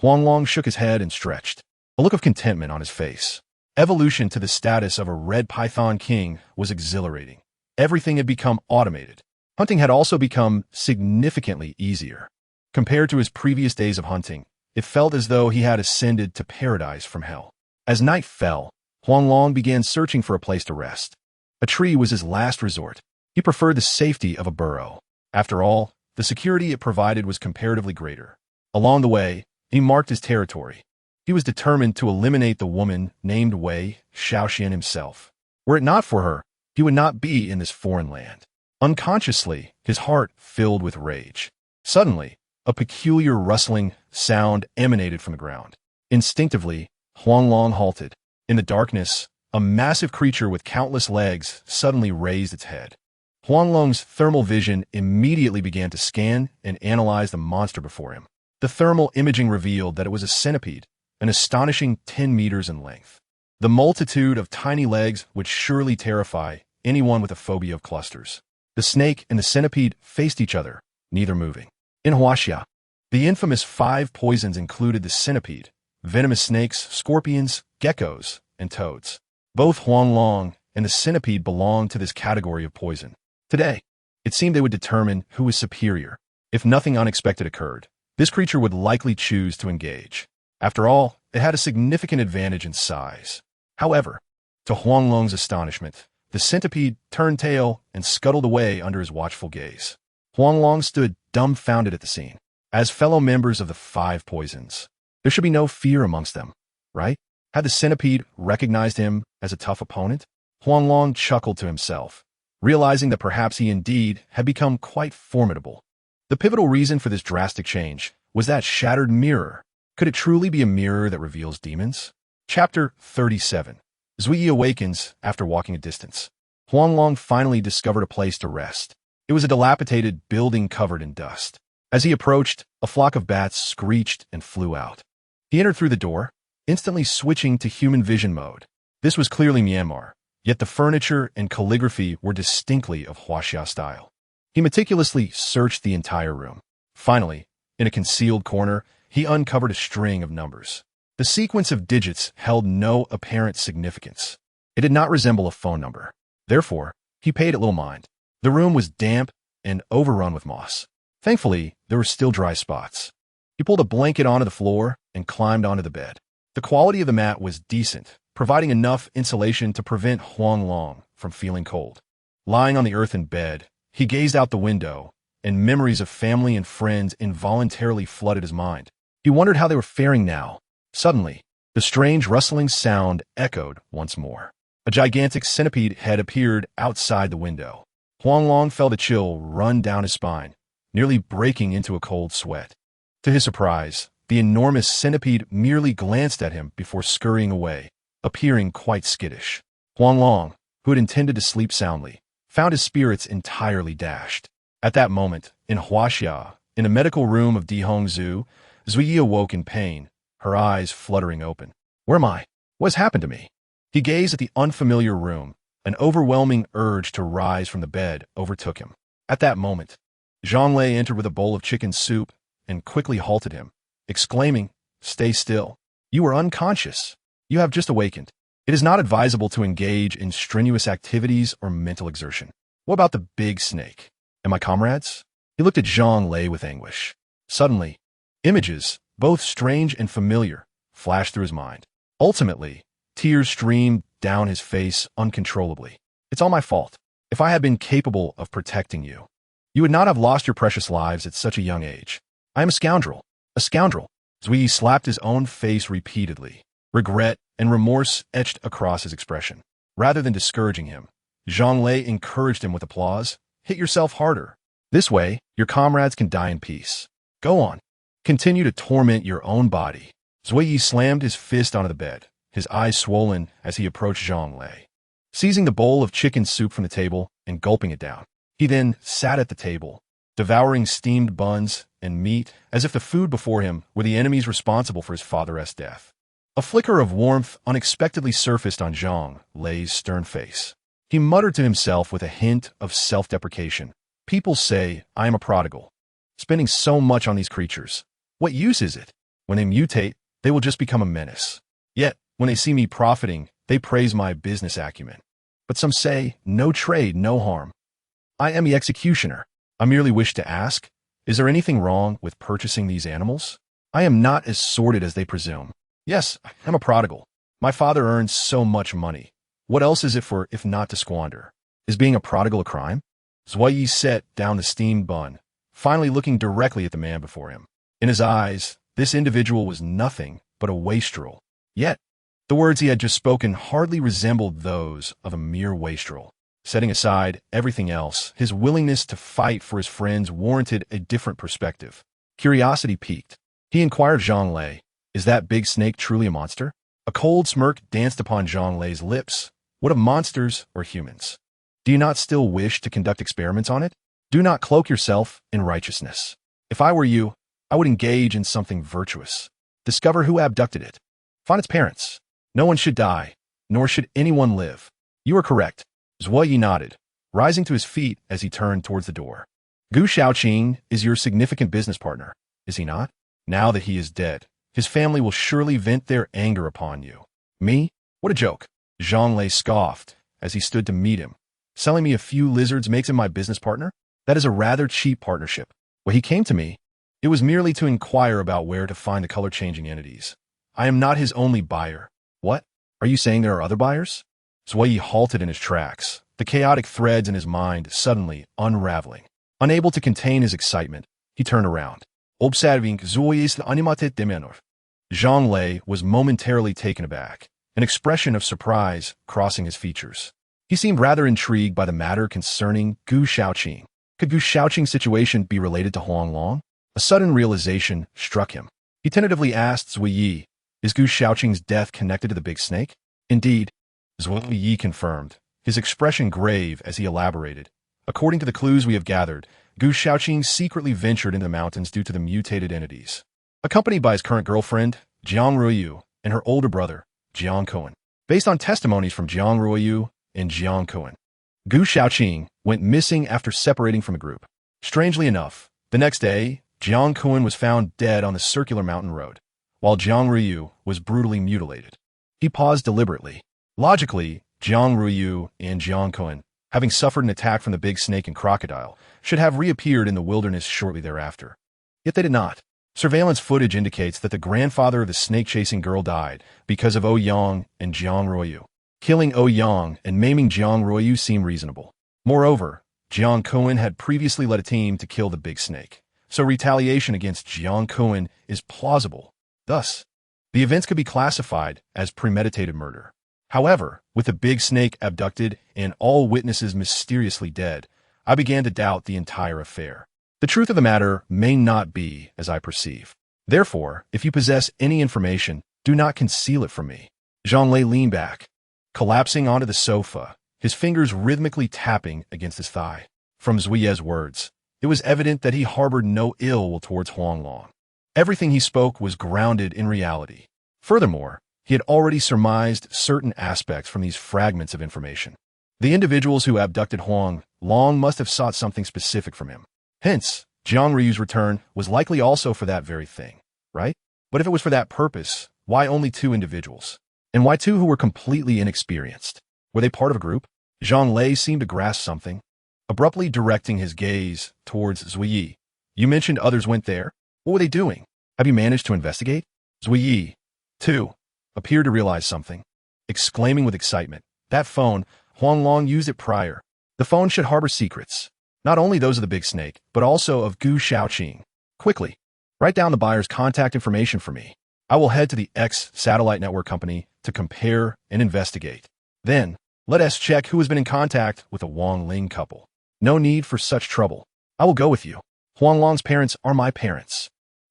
Huang Long shook his head and stretched, a look of contentment on his face. Evolution to the status of a red python king was exhilarating. Everything had become automated. Hunting had also become significantly easier. Compared to his previous days of hunting, it felt as though he had ascended to paradise from hell. As night fell, Huang Long began searching for a place to rest. A tree was his last resort. He preferred the safety of a burrow. After all, the security it provided was comparatively greater. Along the way, he marked his territory. He was determined to eliminate the woman named Wei Shaoxian himself. Were it not for her, he would not be in this foreign land. Unconsciously, his heart filled with rage. Suddenly, a peculiar rustling sound emanated from the ground. Instinctively, Huang Long halted. In the darkness, a massive creature with countless legs suddenly raised its head. Huang Long's thermal vision immediately began to scan and analyze the monster before him. The thermal imaging revealed that it was a centipede, an astonishing 10 meters in length. The multitude of tiny legs would surely terrify anyone with a phobia of clusters. The snake and the centipede faced each other, neither moving. In Huaxia, the infamous 5 poisons included the centipede, venomous snakes, scorpions, geckos, and toads. Both Huang Long and the centipede belonged to this category of poison. Today, it seemed they would determine who was superior. If nothing unexpected occurred, this creature would likely choose to engage. After all, it had a significant advantage in size. However, to Huang Long's astonishment, the centipede turned tail and scuttled away under his watchful gaze. Huang Long stood dumbfounded at the scene. As fellow members of the 5 poisons, there should be no fear amongst them, right? Had the centipede recognized him as a tough opponent? Huang Long chuckled to himself, realizing that perhaps he indeed had become quite formidable. The pivotal reason for this drastic change was that shattered mirror. Could it truly be a mirror that reveals demons? Chapter 37. Zui awakens after walking a distance. Huang Long finally discovered a place to rest. It was a dilapidated building covered in dust. As he approached, a flock of bats screeched and flew out. He entered through the door, instantly switching to human vision mode. This was clearly Myanmar, yet the furniture and calligraphy were distinctly of Huaxia style. He meticulously searched the entire room. Finally, in a concealed corner, he uncovered a string of numbers. The sequence of digits held no apparent significance. It did not resemble a phone number. Therefore, he paid it little mind. The room was damp and overrun with moss. Thankfully, there were still dry spots. He pulled a blanket onto the floor and climbed onto the bed. The quality of the mat was decent, providing enough insulation to prevent Huang Long from feeling cold. Lying on the earthen bed, he gazed out the window, and memories of family and friends involuntarily flooded his mind. He wondered how they were faring now. Suddenly, the strange rustling sound echoed once more. A gigantic centipede head appeared outside the window. Huang Long felt a chill run down his spine, nearly breaking into a cold sweat. To his surprise, the enormous centipede merely glanced at him before scurrying away, appearing quite skittish. Huang Long, who had intended to sleep soundly, found his spirits entirely dashed. At that moment, in Huaxia, in the medical room of Dihong Zoo, Zui awoke in pain, her eyes fluttering open. Where am I? What has happened to me? He gazed at the unfamiliar room. An overwhelming urge to rise from the bed overtook him. At that moment, Zhang Lei entered with a bowl of chicken soup and quickly halted him, exclaiming, "Stay still. You are unconscious. You have just awakened. It is not advisable to engage in strenuous activities or mental exertion. What about the big snake? And my comrades?" He looked at Zhang Lei with anguish. Suddenly, images, both strange and familiar, flashed through his mind. Ultimately, tears streamed down his face uncontrollably. It's all my fault. If I had been capable of protecting you, you would not have lost your precious lives at such a young age. I am a scoundrel. A scoundrel. Zui slapped his own face repeatedly. Regret and remorse etched across his expression. Rather than discouraging him, Zhang Lei encouraged him with applause. Hit yourself harder. This way, your comrades can die in peace. Go on. Continue to torment your own body. Zui slammed his fist onto the bed, his eyes swollen as he approached Zhang Lei. Seizing the bowl of chicken soup from the table and gulping it down, he then sat at the table, devouring steamed buns and meat as if the food before him were the enemies responsible for his father's death. A flicker of warmth unexpectedly surfaced on Zhang Lei's stern face. He muttered to himself with a hint of self-deprecation. People say I am a prodigal, spending so much on these creatures. What use is it? When they mutate, they will just become a menace. Yet, when they see me profiting, they praise my business acumen. But some say, no trade, no harm. I am the executioner. I merely wish to ask, is there anything wrong with purchasing these animals? I am not as sordid as they presume. Yes, I am a prodigal. My father earns so much money. What else is it for if not to squander? Is being a prodigal a crime? Zui set down the steamed bun, finally looking directly at the man before him. In his eyes, this individual was nothing but a wastrel. Yet, the words he had just spoken hardly resembled those of a mere wastrel. Setting aside everything else, his willingness to fight for his friends warranted a different perspective. Curiosity piqued. He inquired of Zhang Lei, is that big snake truly a monster? A cold smirk danced upon Zhang Lei's lips. What of monsters or humans? Do you not still wish to conduct experiments on it? Do not cloak yourself in righteousness. If I were you, I would engage in something virtuous. Discover who abducted it. Find its parents. No one should die, nor should anyone live. You are correct. Zui nodded, rising to his feet as he turned towards the door. Gu Shaoqing is your significant business partner, is he not? Now that he is dead, his family will surely vent their anger upon you. Me? What a joke. Zhang Lei scoffed as he stood to meet him. Selling me a few lizards makes him my business partner? That is a rather cheap partnership. When he came to me, it was merely to inquire about where to find the color-changing entities. I am not his only buyer. What? Are you saying there are other buyers? Zui halted in his tracks, the chaotic threads in his mind suddenly unraveling. Unable to contain his excitement, he turned around. Observing Zui's animated demeanor. Zhang Lei was momentarily taken aback, an expression of surprise crossing his features. He seemed rather intrigued by the matter concerning Gu Shaoqing. Could Gu Shaoqing's situation be related to Huang Long? A sudden realization struck him. He tentatively asked Zui, is Gu Shaoqing's death connected to the big snake? Indeed, Zui confirmed, his expression grave as he elaborated. According to the clues we have gathered, Gu Shaoqing secretly ventured into the mountains due to the mutated entities. Accompanied by his current girlfriend, Jiang Ruoyu, and her older brother, Jiang Koan. Based on testimonies from Jiang Ruoyu and Jiang Koan, Gu Shaoqing went missing after separating from the group. Strangely enough, the next day, Jiang Kun was found dead on the circular mountain road, while Jiang Ruyu was brutally mutilated. He paused deliberately. Logically, Jiang Ruyu and Jiang Kun, having suffered an attack from the big snake and crocodile, should have reappeared in the wilderness shortly thereafter. Yet they did not. Surveillance footage indicates that the grandfather of the snake-chasing girl died because of Ouyang and Jiang Ruyu. Killing Ouyang and maiming Jiang Ruyu seemed reasonable. Moreover, Jiang Kun had previously led a team to kill the big snake, so retaliation against Jiang Kun is plausible. Thus, the events could be classified as premeditated murder. However, with the big snake abducted and all witnesses mysteriously dead, I began to doubt the entire affair. The truth of the matter may not be as I perceive. Therefore, if you possess any information, do not conceal it from me. Zhang Lei leaned back, collapsing onto the sofa, his fingers rhythmically tapping against his thigh. From Zuye's words, it was evident that he harbored no ill will towards Huang Long. Everything he spoke was grounded in reality. Furthermore, he had already surmised certain aspects from these fragments of information. The individuals who abducted Huang Long must have sought something specific from him. Hence, Jiang Ryu's return was likely also for that very thing, right? But if it was for that purpose, why only 2 individuals? And why 2 who were completely inexperienced? Were they part of a group? Zhang Lei seemed to grasp something, abruptly directing his gaze towards Zuyi. You mentioned others went there. What were they doing? Have you managed to investigate? Zuyi, too, appeared to realize something, exclaiming with excitement. That phone, Huang Long used it prior. The phone should harbor secrets. Not only those of the big snake, but also of Gu Shaoqing. Quickly, write down the buyer's contact information for me. I will head to the X satellite network company to compare and investigate. Then, let us check who has been in contact with the Wang Ling couple. No need for such trouble. I will go with you. Huang Long's parents are my parents.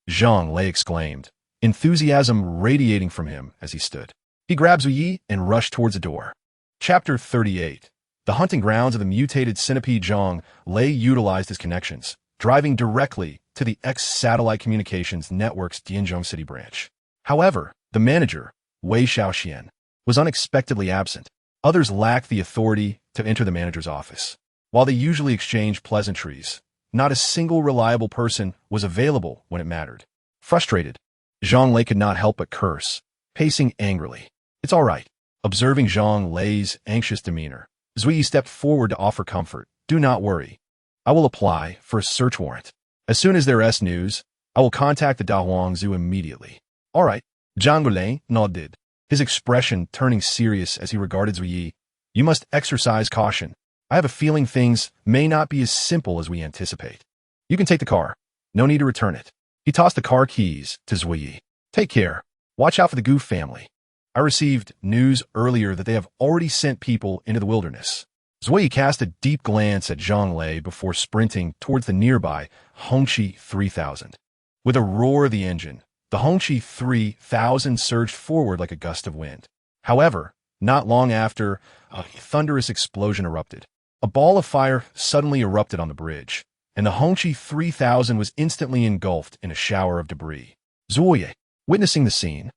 Zhang Lei exclaimed, enthusiasm radiating from him as he stood. He grabbed Zuyi and rushed towards the door. Chapter 38. The hunting grounds of the mutated centipede. Zhang Lei utilized his connections, driving directly to the X-Satellite Communications Network's Dianzhong City branch. However, the manager, Wei Xiaoxian, was unexpectedly absent. Others lacked the authority to enter the manager's office. While they usually exchanged pleasantries, not a single reliable person was available when it mattered. Frustrated, Zhang Lei could not help but curse, pacing angrily. It's all right. Observing Zhang Lei's anxious demeanor, Zui stepped forward to offer comfort. Do not worry. I will apply for a search warrant. As soon as there is news, I will contact the Dahuang Zoo immediately. All right. Zhang Lei nodded, his expression turning serious as he regarded Zui. You must exercise caution. I have a feeling things may not be as simple as we anticipate. You can take the car. No need to return it. He tossed the car keys to Zui. Take care. Watch out for the Gu family. I received news earlier that they have already sent people into the wilderness. Zui cast a deep glance at Zhang Lei before sprinting towards the nearby Hongqi 3000. With a roar of the engine, the Hongqi 3000 surged forward like a gust of wind. However, not long after, a thunderous explosion erupted. A ball of fire suddenly erupted on the bridge, and the Hongqi 3000 was instantly engulfed in a shower of debris. Zui, witnessing the scene,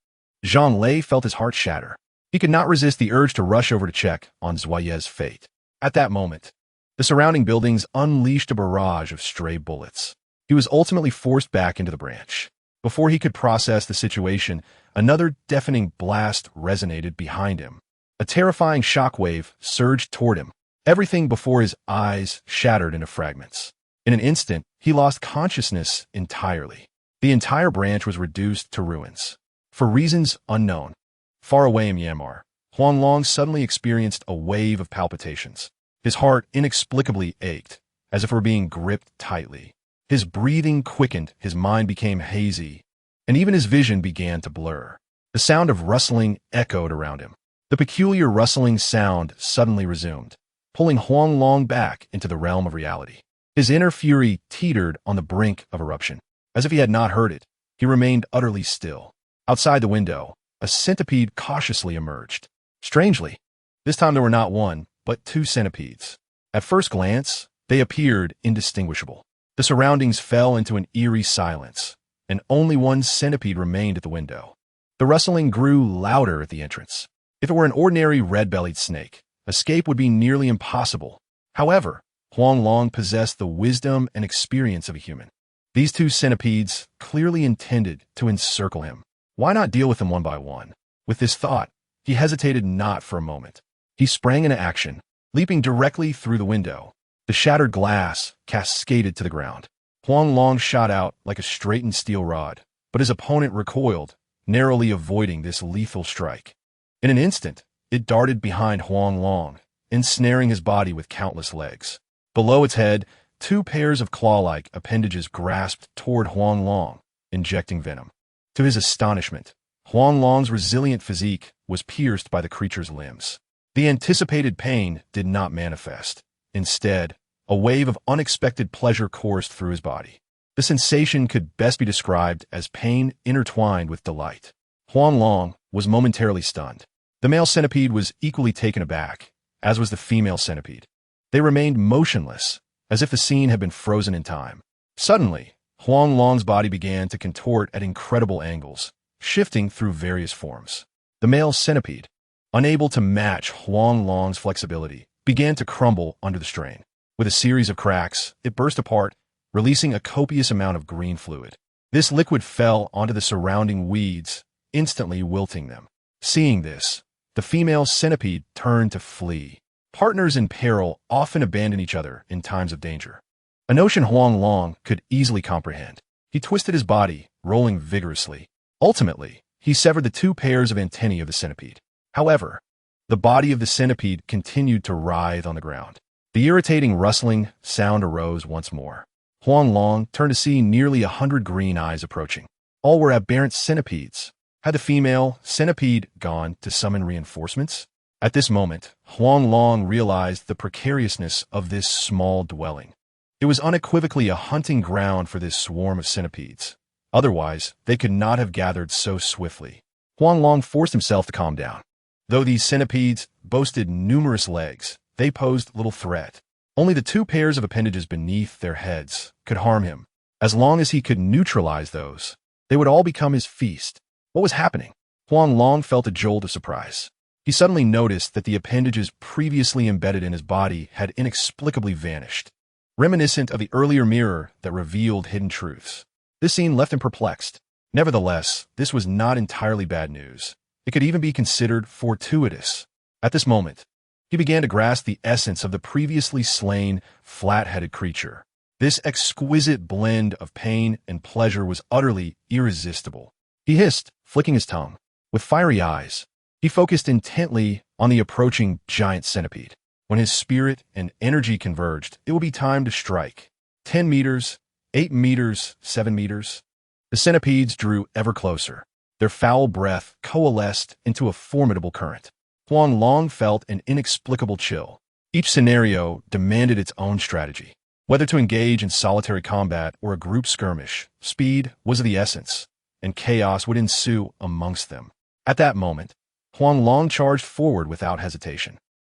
Zhang Lei felt his heart shatter. He could not resist the urge to rush over to check on Zuye's fate. At that moment, the surrounding buildings unleashed a barrage of stray bullets. He was ultimately forced back into the branch. Before he could process the situation, another deafening blast resonated behind him. A terrifying shockwave surged toward him. Everything before his eyes shattered into fragments. In an instant, he lost consciousness entirely. The entire branch was reduced to ruins. For reasons unknown, far away in Myanmar, Huang Long suddenly experienced a wave of palpitations. His heart inexplicably ached, as if it were being gripped tightly. His breathing quickened, his mind became hazy, and even his vision began to blur. The sound of rustling echoed around him. The peculiar rustling sound suddenly resumed, pulling Huang Long back into the realm of reality. His inner fury teetered on the brink of eruption. As if he had not heard it, he remained utterly still. Outside the window, a centipede cautiously emerged. Strangely, this time there were not one, but 2 centipedes. At first glance, they appeared indistinguishable. The surroundings fell into an eerie silence, and only one centipede remained at the window. The rustling grew louder at the entrance. If it were an ordinary red-bellied snake, escape would be nearly impossible. However, Huang Long possessed the wisdom and experience of a human. These two centipedes clearly intended to encircle him. Why not deal with them one by one? With this thought, he hesitated not for a moment. He sprang into action, leaping directly through the window. The shattered glass cascaded to the ground. Huang Long shot out like a straightened steel rod, but his opponent recoiled, narrowly avoiding this lethal strike. In an instant, it darted behind Huang Long, ensnaring his body with countless legs. Below its head, two pairs of claw-like appendages grasped toward Huang Long, injecting venom. To his astonishment, Huang Long's resilient physique was pierced by the creature's limbs. The anticipated pain did not manifest. Instead, a wave of unexpected pleasure coursed through his body. The sensation could best be described as pain intertwined with delight. Huang Long was momentarily stunned. The male centipede was equally taken aback, as was the female centipede. They remained motionless, as if the scene had been frozen in time. Suddenly, Huang Long's body began to contort at incredible angles, shifting through various forms. The male centipede, unable to match Huang Long's flexibility, began to crumble under the strain. With a series of cracks, it burst apart, releasing a copious amount of green fluid. This liquid fell onto the surrounding weeds, instantly wilting them. Seeing this, the female centipede turned to flee. Partners in peril often abandon each other in times of danger. A notion Huang Long could easily comprehend. He twisted his body, rolling vigorously. Ultimately, he severed the two pairs of antennae of the centipede. However, the body of the centipede continued to writhe on the ground. The irritating rustling sound arose once more. Huang Long turned to see nearly 100 green eyes approaching. All were aberrant centipedes. Had the female centipede gone to summon reinforcements? At this moment, Huang Long realized the precariousness of this small dwelling. It was unequivocally a hunting ground for this swarm of centipedes. Otherwise, they could not have gathered so swiftly. Huang Long forced himself to calm down. Though these centipedes boasted numerous legs, they posed little threat. Only the two pairs of appendages beneath their heads could harm him. As long as he could neutralize those, they would all become his feast. What was happening? Huang Long felt a jolt of surprise. He suddenly noticed that the appendages previously embedded in his body had inexplicably vanished, reminiscent of the earlier mirror that revealed hidden truths. This scene left him perplexed. Nevertheless, this was not entirely bad news. It could even be considered fortuitous. At this moment, he began to grasp the essence of the previously slain, flat-headed creature. This exquisite blend of pain and pleasure was utterly irresistible. He hissed, flicking his tongue. With fiery eyes, he focused intently on the approaching giant centipede. When his spirit and energy converged, it would be time to strike. 10 meters, 8 meters, 7 meters. The centipedes drew ever closer. Their foul breath coalesced into a formidable current. Huang Long felt an inexplicable chill. Each scenario demanded its own strategy. Whether to engage in solitary combat or a group skirmish, speed was of the essence, and chaos would ensue amongst them. At that moment, Huang Long charged forward without hesitation.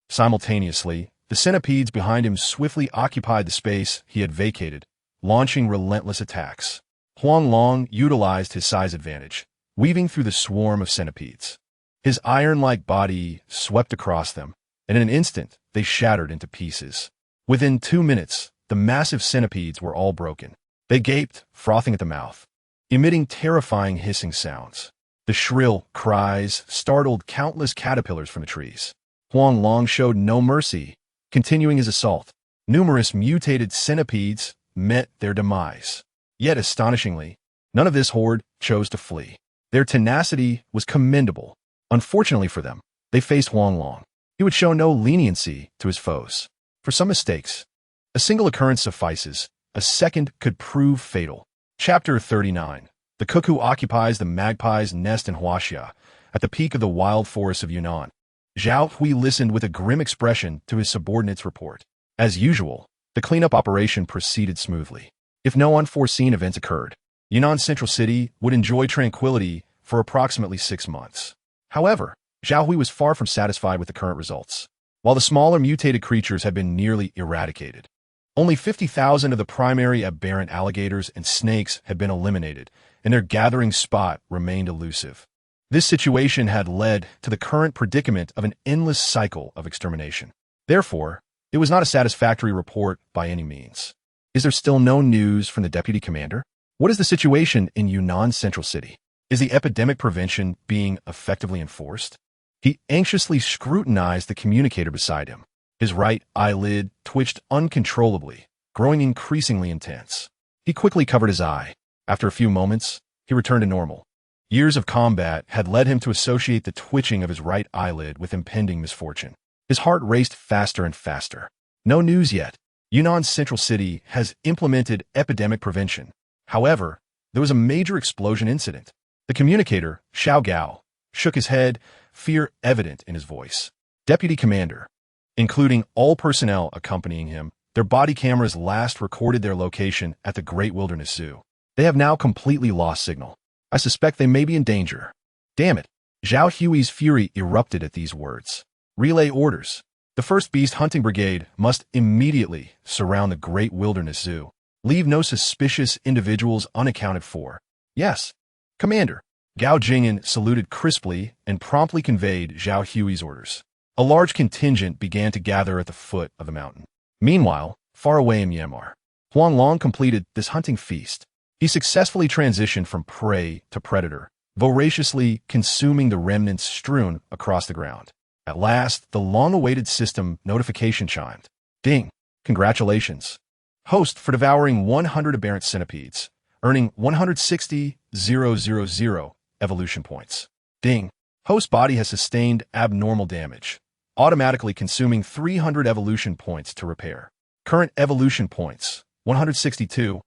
Simultaneously, the centipedes behind him swiftly occupied the space he had vacated, launching relentless attacks. Huang Long utilized his size advantage, weaving through the swarm of centipedes. His iron-like body swept across them, and in an instant, they shattered into pieces. Within 2 minutes, the massive centipedes were all broken. They gaped, frothing at the mouth, emitting terrifying hissing sounds. The shrill cries startled countless caterpillars from the trees. Huang Long showed no mercy, continuing his assault. Numerous mutated centipedes met their demise. Yet, astonishingly, none of this horde chose to flee. Their tenacity was commendable. Unfortunately for them, they faced Huang Long. He would show no leniency to his foes. For some mistakes, a single occurrence suffices. A second could prove fatal. Chapter 39. The cuckoo occupies the magpie's nest in Huaxia, at the peak of the wild forests of Yunnan. Zhao Hui listened with a grim expression to his subordinate's report. As usual, the cleanup operation proceeded smoothly. If no unforeseen events occurred, Yunnan's central city would enjoy tranquility for approximately 6 months. However, Zhao Hui was far from satisfied with the current results. While the smaller mutated creatures had been nearly eradicated, only 50,000 of the primary aberrant alligators and snakes had been eliminated, and their gathering spot remained elusive. This situation had led to the current predicament of an endless cycle of extermination. Therefore, it was not a satisfactory report by any means. Is there still no news from the deputy commander? What is the situation in Yunnan Central City? Is the epidemic prevention being effectively enforced? He anxiously scrutinized the communicator beside him. His right eyelid twitched uncontrollably, growing increasingly intense. He quickly covered his eye. After a few moments, he returned to normal. Years of combat had led him to associate the twitching of his right eyelid with impending misfortune. His heart raced faster and faster. No news yet. Yunnan Central City has implemented epidemic prevention. However, there was a major explosion incident. The communicator, Xiao Gao, shook his head, fear evident in his voice. Deputy Commander, including all personnel accompanying him, their body cameras last recorded their location at the Great Wilderness Zoo. They have now completely lost signal. I suspect they may be in danger. Damn it. Zhao Hui's fury erupted at these words. Relay orders. The 1st Beast Hunting Brigade must immediately surround the Great Wilderness Zoo. Leave no suspicious individuals unaccounted for. Yes, Commander. Gao Jing'an saluted crisply and promptly conveyed Zhao Hui's orders. A large contingent began to gather at the foot of the mountain. Meanwhile, far away in Myanmar, Huang Long completed this hunting feast. He successfully transitioned from prey to predator, voraciously consuming the remnants strewn across the ground. At last, the long-awaited system notification chimed. Ding! Congratulations. Host for devouring 100 aberrant centipedes, earning 160,000 evolution points. Ding! Host body has sustained abnormal damage, automatically consuming 300 evolution points to repair. Current evolution points, 162,000.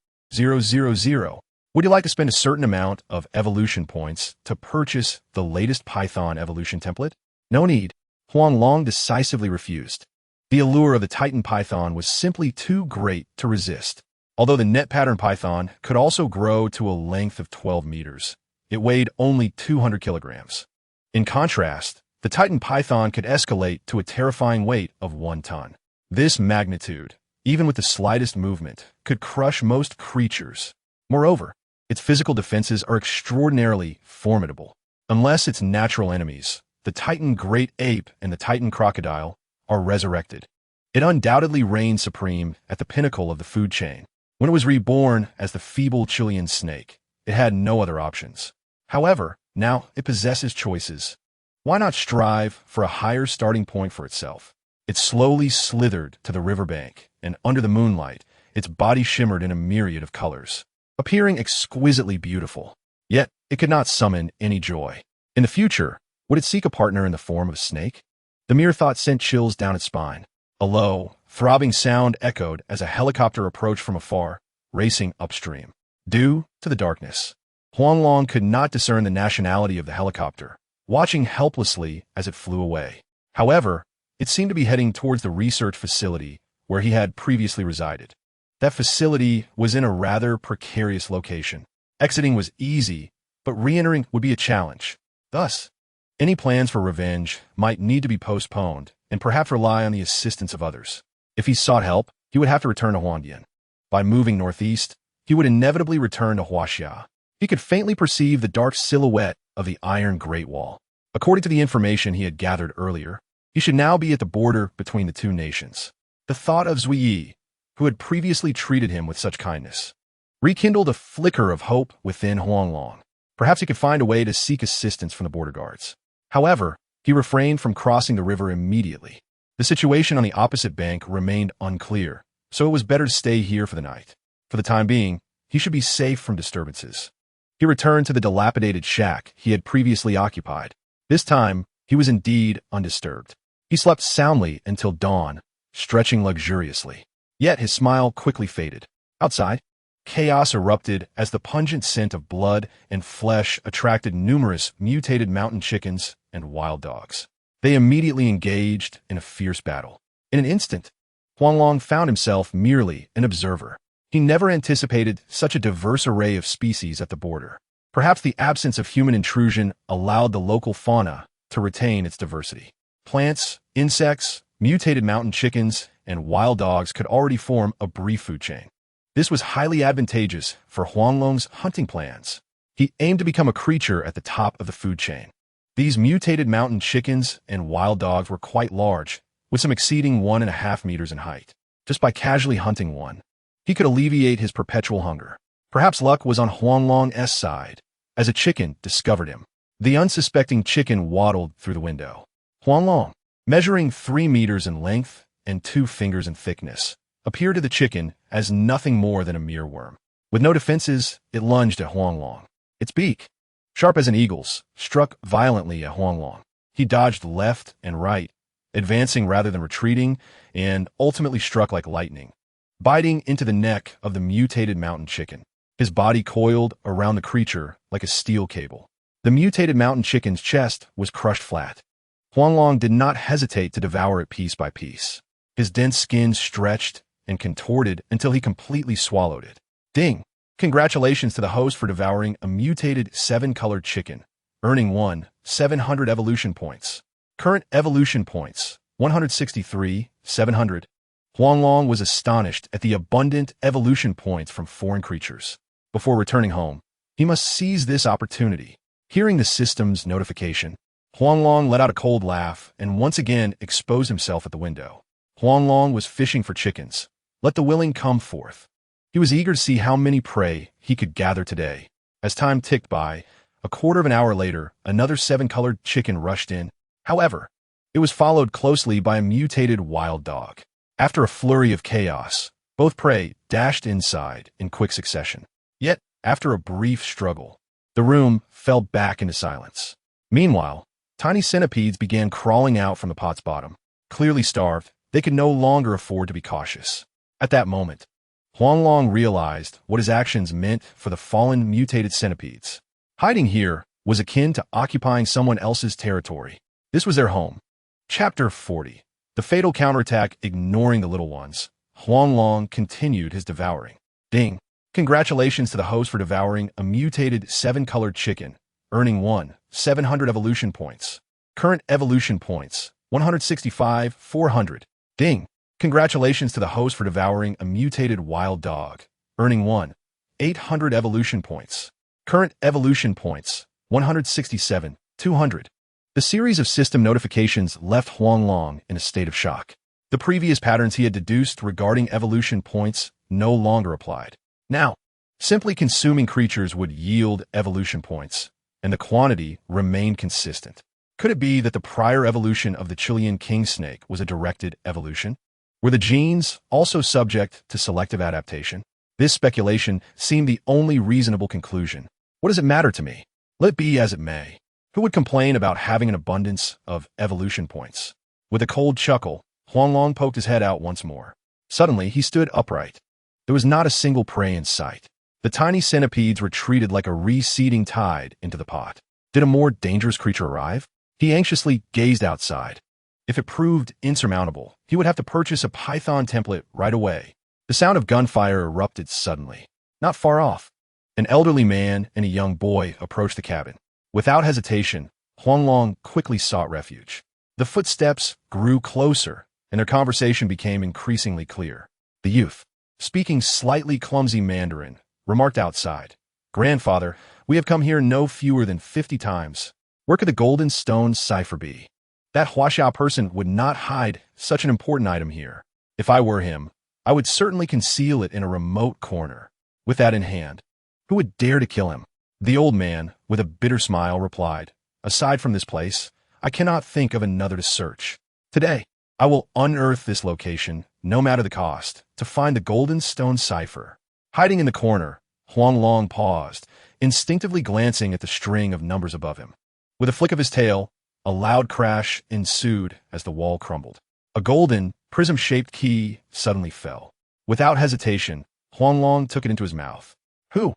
Would you like to spend a certain amount of evolution points to purchase the latest Python evolution template? No need. Huang Long decisively refused. The allure of the Titan Python was simply too great to resist. Although the net pattern Python could also grow to a length of 12 meters, it weighed only 200 kilograms. In contrast, the Titan Python could escalate to a terrifying weight of 1 ton. This magnitude, even with the slightest movement, could crush most creatures. Moreover, its physical defenses are extraordinarily formidable. Unless its natural enemies, the Titan great ape and the Titan crocodile, are resurrected. It undoubtedly reigned supreme at the pinnacle of the food chain. When it was reborn as the feeble Chilean snake, it had no other options. However, now it possesses choices. Why not strive for a higher starting point for itself? It slowly slithered to the riverbank, and under the moonlight, its body shimmered in a myriad of colors, appearing exquisitely beautiful. Yet, it could not summon any joy. In the future, would it seek a partner in the form of a snake? The mere thought sent chills down its spine. A low, throbbing sound echoed as a helicopter approached from afar, racing upstream. Due to the darkness, Huang Long could not discern the nationality of the helicopter, watching helplessly as it flew away. However, it seemed to be heading towards the research facility where he had previously resided. That facility was in a rather precarious location. Exiting was easy, but re-entering would be a challenge. Thus, any plans for revenge might need to be postponed and perhaps rely on the assistance of others. If he sought help, he would have to return to Huangdian. By moving northeast, he would inevitably return to Huaxia. He could faintly perceive the dark silhouette of the Iron Great Wall. According to the information he had gathered earlier, he should now be at the border between the two nations. The thought of Zui Yi, who had previously treated him with such kindness, rekindled a flicker of hope within Huang Long. Perhaps he could find a way to seek assistance from the border guards. However, he refrained from crossing the river immediately. The situation on the opposite bank remained unclear, so it was better to stay here for the night. For the time being, he should be safe from disturbances. He returned to the dilapidated shack he had previously occupied. This time, he was indeed undisturbed. He slept soundly until dawn, stretching luxuriously. Yet his smile quickly faded. Outside, chaos erupted as the pungent scent of blood and flesh attracted numerous mutated mountain chickens and wild dogs. They immediately engaged in a fierce battle. In an instant, Huang Long found himself merely an observer. He never anticipated such a diverse array of species at the border. Perhaps the absence of human intrusion allowed the local fauna to retain its diversity. Plants, insects, mutated mountain chickens, and wild dogs could already form a brief food chain. This was highly advantageous for Huang Long's hunting plans. He aimed to become a creature at the top of the food chain. These mutated mountain chickens and wild dogs were quite large, with some exceeding 1.5 meters in height. Just by casually hunting one, he could alleviate his perpetual hunger. Perhaps luck was on Huang Long's side, as a chicken discovered him. The unsuspecting chicken waddled through the window. Huang Long, measuring 3 meters in length and 2 fingers in thickness, appeared to the chicken as nothing more than a mere worm. With no defenses, it lunged at Huang Long. Its beak, sharp as an eagle's, struck violently at Huang Long. He dodged left and right, advancing rather than retreating, and ultimately struck like lightning, biting into the neck of the mutated mountain chicken. His body coiled around the creature like a steel cable. The mutated mountain chicken's chest was crushed flat. Huang Long did not hesitate to devour it piece by piece. His dense skin stretched and contorted until he completely swallowed it. Ding! Congratulations to the host for devouring a mutated 7-colored chicken, earning 700 evolution points. Current evolution points, 163, 700. Huang Long was astonished at the abundant evolution points from foreign creatures. Before returning home, he must seize this opportunity. Hearing the system's notification, Huang Long let out a cold laugh and once again exposed himself at the window. Huang Long was fishing for chickens. Let the willing come forth. He was eager to see how many prey he could gather today. As time ticked by, a quarter of an hour later, another 7-colored chicken rushed in. However, it was followed closely by a mutated wild dog. After a flurry of chaos, both prey dashed inside in quick succession. Yet, after a brief struggle, the room fell back into silence. Meanwhile, tiny centipedes began crawling out from the pot's bottom. Clearly starved, they could no longer afford to be cautious. At that moment, Huang Long realized what his actions meant for the fallen mutated centipedes. Hiding here was akin to occupying someone else's territory. This was their home. Chapter 40. The fatal counterattack. Ignoring the little ones, Huang Long continued his devouring. Ding! Congratulations to the host for devouring a mutated 7-colored chicken, earning 700 evolution points. Current evolution points, 165, 400. Ding! Congratulations to the host for devouring a mutated wild dog, earning 800 evolution points. Current evolution points, 167, 200. The series of system notifications left Huang Long in a state of shock. The previous patterns he had deduced regarding evolution points no longer applied. Now, simply consuming creatures would yield evolution points, and the quantity remained consistent. Could it be that the prior evolution of the Chilean king snake was a directed evolution? Were the genes also subject to selective adaptation? This speculation seemed the only reasonable conclusion. What does it matter to me? Let it be as it may. Who would complain about having an abundance of evolution points? With a cold chuckle, Huang Long poked his head out once more. Suddenly, he stood upright. There was not a single prey in sight. The tiny centipedes retreated like a receding tide into the pot. Did a more dangerous creature arrive? He anxiously gazed outside. If it proved insurmountable, he would have to purchase a Python template right away. The sound of gunfire erupted suddenly. Not far off, an elderly man and a young boy approached the cabin. Without hesitation, Huang Long quickly sought refuge. The footsteps grew closer, and their conversation became increasingly clear. The youth, speaking slightly clumsy Mandarin, remarked outside, "Grandfather, we have come here no fewer than 50 times. Where could the golden stone cipher be? That Huaxiao person would not hide such an important item here. If I were him, I would certainly conceal it in a remote corner. With that in hand, who would dare to kill him?" The old man, with a bitter smile, replied, "Aside from this place, I cannot think of another to search. Today, I will unearth this location, no matter the cost, to find the golden stone cipher." Hiding in the corner, Huang Long paused, instinctively glancing at the string of numbers above him. With a flick of his tail, a loud crash ensued as the wall crumbled. A golden, prism-shaped key suddenly fell. Without hesitation, Huang Long took it into his mouth. "Who?"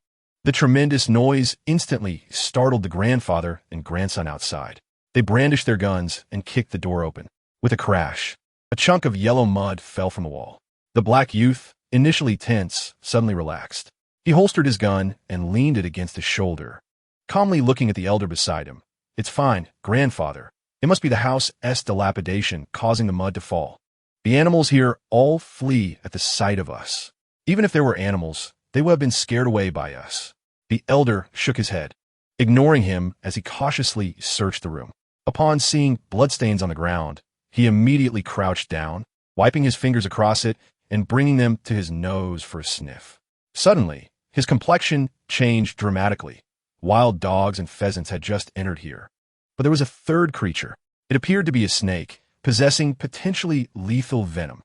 The tremendous noise instantly startled the grandfather and grandson outside. They brandished their guns and kicked the door open. With a crash, a chunk of yellow mud fell from the wall. The black youth, initially tense, suddenly relaxed. He holstered his gun and leaned it against his shoulder, calmly looking at the elder beside him. "It's fine, grandfather. It must be the house's dilapidation causing the mud to fall. The animals here all flee at the sight of us. Even if there were animals, they would have been scared away by us." The elder shook his head, ignoring him as he cautiously searched the room. Upon seeing bloodstains on the ground, he immediately crouched down. Wiping his fingers across it, and bringing them to his nose for a sniff. Suddenly, his complexion changed dramatically. Wild dogs and pheasants had just entered here. But there was a third creature. It appeared to be a snake, possessing potentially lethal venom.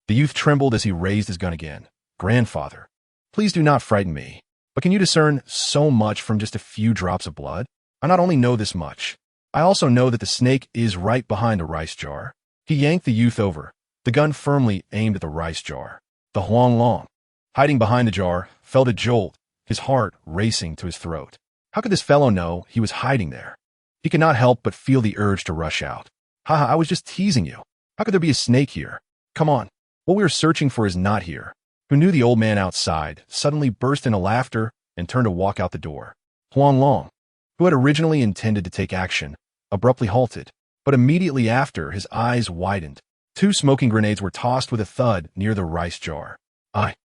The youth trembled as he raised his gun again. Grandfather, please do not frighten me. But can you discern so much from just a few drops of blood? I not only know this much, I also know that the snake is right behind a rice jar. He yanked the youth over, the gun firmly aimed at the rice jar. The Huang Long, hiding behind the jar, felt a jolt, his heart racing to his throat. How could this fellow know he was hiding there? He could not help but feel the urge to rush out. Haha, I was just teasing you. How could there be a snake here? Come on. What we are searching for is not here. Who knew the old man outside suddenly burst into laughter and turned to walk out the door. Huang Long, who had originally intended to take action, abruptly halted, but immediately after his eyes widened. 2 smoking grenades were tossed with a thud near the rice jar.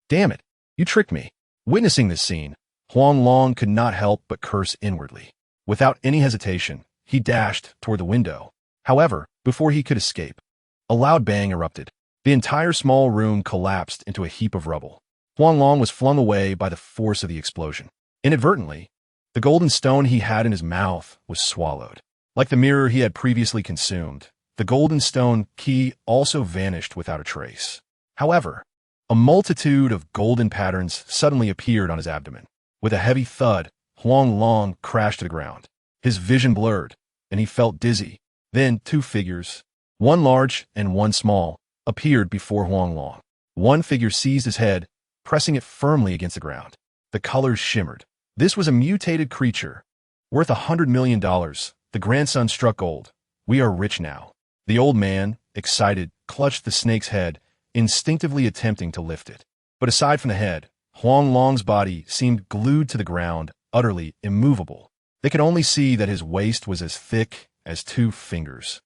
Damn it, you tricked me. Witnessing this scene, Huang Long could not help but curse inwardly. Without any hesitation, he dashed toward the window. However, before he could escape, a loud bang erupted. The entire small room collapsed into a heap of rubble. Huang Long was flung away by the force of the explosion. Inadvertently, the golden stone he had in his mouth was swallowed. Like the mirror he had previously consumed, the golden stone key also vanished without a trace. However, a multitude of golden patterns suddenly appeared on his abdomen. With a heavy thud, Huang Long crashed to the ground. His vision blurred, and he felt dizzy. Then 2 figures, one large and one small, appeared before Huang Long. One figure seized his head, pressing it firmly against the ground. The colors shimmered. This was a mutated creature, worth $100 million. The grandson struck gold. We are rich now. The old man, excited, clutched the snake's head, instinctively attempting to lift it. But aside from the head, Huang Long's body seemed glued to the ground, utterly immovable. They could only see that his waist was as thick as 2 fingers.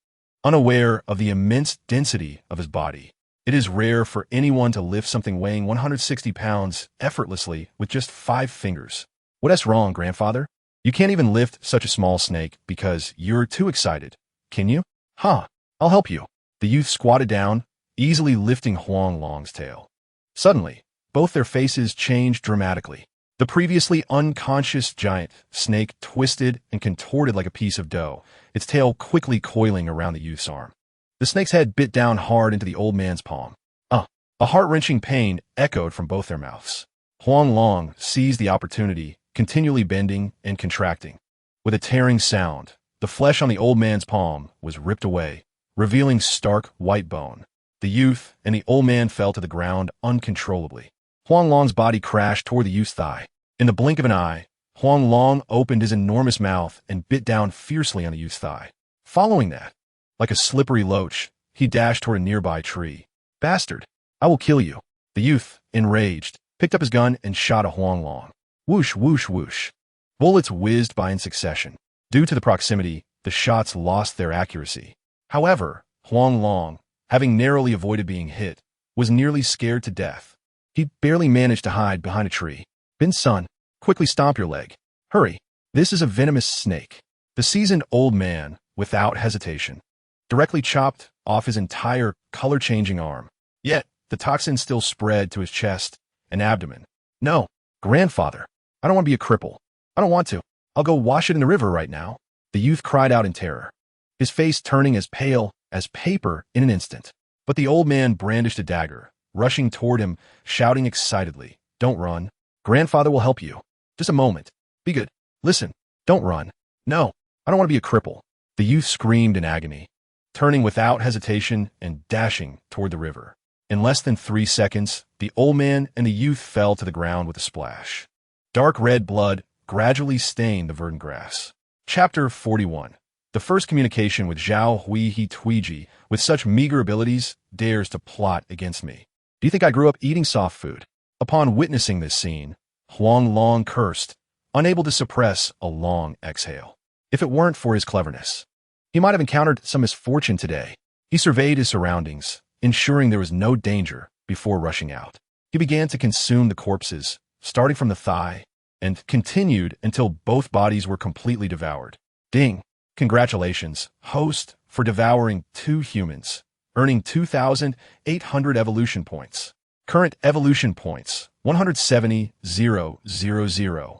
Unaware of the immense density of his body, it is rare for anyone to lift something weighing 160 pounds effortlessly with just 5 fingers. What's wrong, grandfather? You can't even lift such a small snake because you're too excited, can you? I'll help you. The youth squatted down, easily lifting Huang Long's tail. Suddenly, both their faces changed dramatically. The previously unconscious giant snake twisted and contorted like a piece of dough, its tail quickly coiling around the youth's arm. The snake's head bit down hard into the old man's palm. A heart-wrenching pain echoed from both their mouths. Huang Long seized the opportunity, continually bending and contracting. With a tearing sound, the flesh on the old man's palm was ripped away, revealing stark white bone. The youth and the old man fell to the ground uncontrollably. Huang Long's body crashed toward the youth's thigh. In the blink of an eye, Huang Long opened his enormous mouth and bit down fiercely on the youth's thigh. Following that, like a slippery loach, he dashed toward a nearby tree. Bastard, I will kill you. The youth, enraged, picked up his gun and shot at Huang Long. Whoosh, whoosh, whoosh. Bullets whizzed by in succession. Due to the proximity, the shots lost their accuracy. However, Huang Long, having narrowly avoided being hit, was nearly scared to death. He barely managed to hide behind a tree. Bin son, quickly stomp your leg. Hurry, this is a venomous snake. The seasoned old man, without hesitation, directly chopped off his entire color-changing arm. Yet, the toxin still spread to his chest and abdomen. No, grandfather, I don't want to be a cripple. I don't want to. I'll go wash it in the river right now. The youth cried out in terror, his face turning as pale as paper in an instant. But the old man brandished a dagger, rushing toward him, shouting excitedly, Don't run. Grandfather will help you. Just a moment. Be good. Listen. Don't run. No, I don't want to be a cripple. The youth screamed in agony, turning without hesitation and dashing toward the river. In less than 3 seconds, the old man and the youth fell to the ground with a splash. Dark red blood gradually stained the verdant grass. Chapter 41. The first communication with Zhao Hui He Tuiji, with such meager abilities, dares to plot against me. Do you think I grew up eating soft food? Upon witnessing this scene, Huang Long cursed, unable to suppress a long exhale. If it weren't for his cleverness, he might have encountered some misfortune today. He surveyed his surroundings, ensuring there was no danger before rushing out. He began to consume the corpses, starting from the thigh, and continued until both bodies were completely devoured. Ding! Congratulations, host, for devouring 2 humans. earning 2,800 evolution points. Current evolution points, 170,000.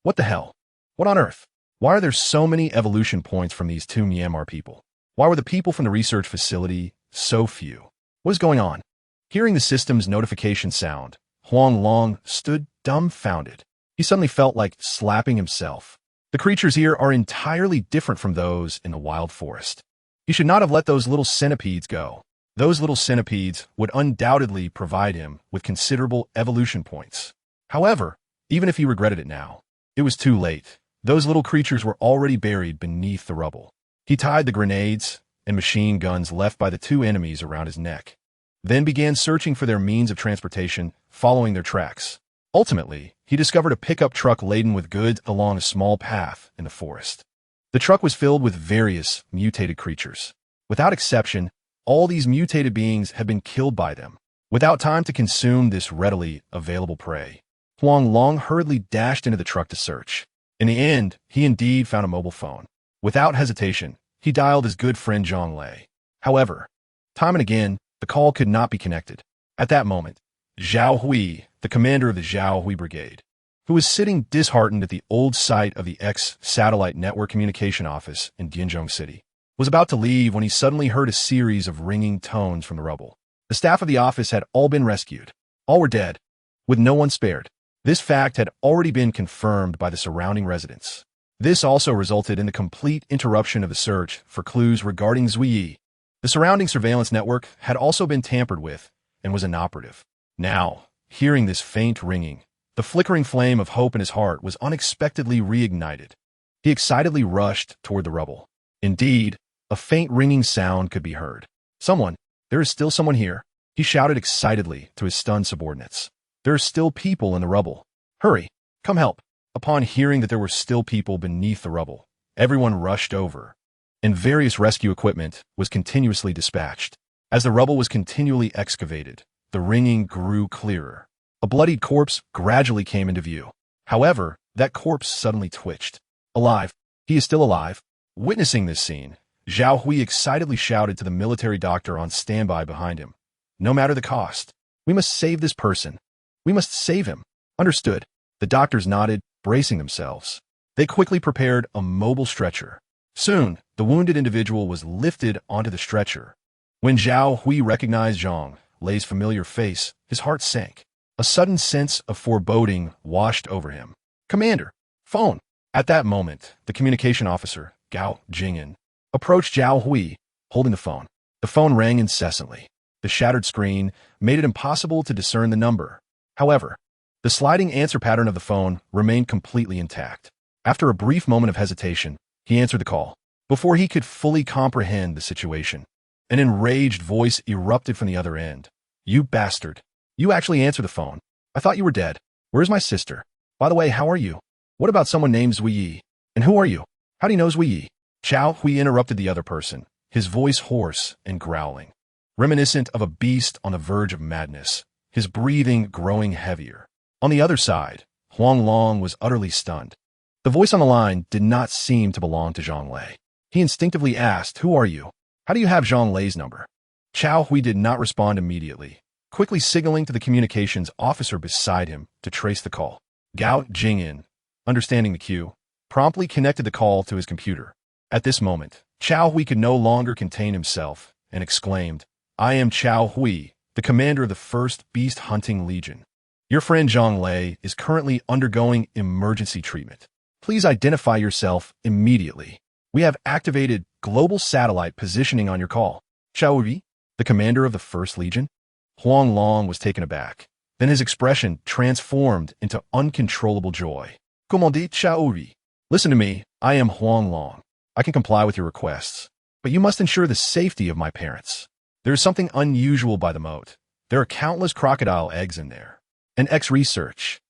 What the hell? What on earth? Why are there so many evolution points from these two Myanmar people? Why were the people from the research facility so few? What is going on? Hearing the system's notification sound, Huang Long stood dumbfounded. He suddenly felt like slapping himself. The creatures here are entirely different from those in the wild forest. He should not have let those little centipedes go. Those little centipedes would undoubtedly provide him with considerable evolution points. However, even if he regretted it now, it was too late. Those little creatures were already buried beneath the rubble. He tied the grenades and machine guns left by the two enemies around his neck, then began searching for their means of transportation, following their tracks. Ultimately, he discovered a pickup truck laden with goods along a small path in the forest. The truck was filled with various mutated creatures. Without exception, all these mutated beings had been killed by them. Without time to consume this readily available prey, Huang Long hurriedly dashed into the truck to search. In the end, he indeed found a mobile phone. Without hesitation, he dialed his good friend Zhang Lei. However, time and again, the call could not be connected. At that moment, Zhao Hui, the commander of the Zhao Hui Brigade, who was sitting disheartened at the old site of the ex-satellite network communication office in Dianzhong City, was about to leave when he suddenly heard a series of ringing tones from the rubble. The staff of the office had all been rescued. All were dead, with no one spared. This fact had already been confirmed by the surrounding residents. This also resulted in the complete interruption of the search for clues regarding Zui Yi. The surrounding surveillance network had also been tampered with and was inoperative. Now, hearing this faint ringing, the flickering flame of hope in his heart was unexpectedly reignited. He excitedly rushed toward the rubble. Indeed, a faint ringing sound could be heard. Someone, there is still someone here, he shouted excitedly to his stunned subordinates. There are still people in the rubble. Hurry, come help. Upon hearing that there were still people beneath the rubble, everyone rushed over, and various rescue equipment was continuously dispatched. As the rubble was continually excavated, the ringing grew clearer. A bloodied corpse gradually came into view. However, that corpse suddenly twitched. Alive. He is still alive. Witnessing this scene, Zhao Hui excitedly shouted to the military doctor on standby behind him. No matter the cost, we must save this person. We must save him. Understood. The doctors nodded, bracing themselves. They quickly prepared a mobile stretcher. Soon, the wounded individual was lifted onto the stretcher. When Zhao Hui recognized Zhang Lei's familiar face, his heart sank. A sudden sense of foreboding washed over him. Commander, phone. At that moment, the communication officer, Gao Jingyan, approached Zhao Hui, holding the phone. The phone rang incessantly. The shattered screen made it impossible to discern the number. However, the sliding answer pattern of the phone remained completely intact. After a brief moment of hesitation, he answered the call. Before he could fully comprehend the situation, an enraged voice erupted from the other end. You bastard. You actually answered the phone. I thought you were dead. Where's my sister? By the way, how are you? What about someone named Zui Yi? And who are you? How do you know Zui Yi? Zhao Hui interrupted the other person, his voice hoarse and growling, reminiscent of a beast on the verge of madness, his breathing growing heavier. On the other side, Huang Long was utterly stunned. The voice on the line did not seem to belong to Zhang Lei. He instinctively asked, Who are you? How do you have Zhang Lei's number? Zhao Hui did not respond immediately, quickly signaling to the communications officer beside him to trace the call. Gao Jingyan, understanding the cue, promptly connected the call to his computer. At this moment, Zhao Hui could no longer contain himself and exclaimed, I am Zhao Hui, the commander of the 1st Beast Hunting Legion. Your friend Zhang Lei is currently undergoing emergency treatment. Please identify yourself immediately. We have activated global satellite positioning on your call. Zhao Hui, the commander of the 1st Legion? Huang Long was taken aback. Then his expression transformed into uncontrollable joy. Comment dit Zhao Hui? Listen to me, I am Huang Long. I can comply with your requests, but you must ensure the safety of my parents. There is something unusual by the moat. There are countless crocodile eggs in there. An X-research.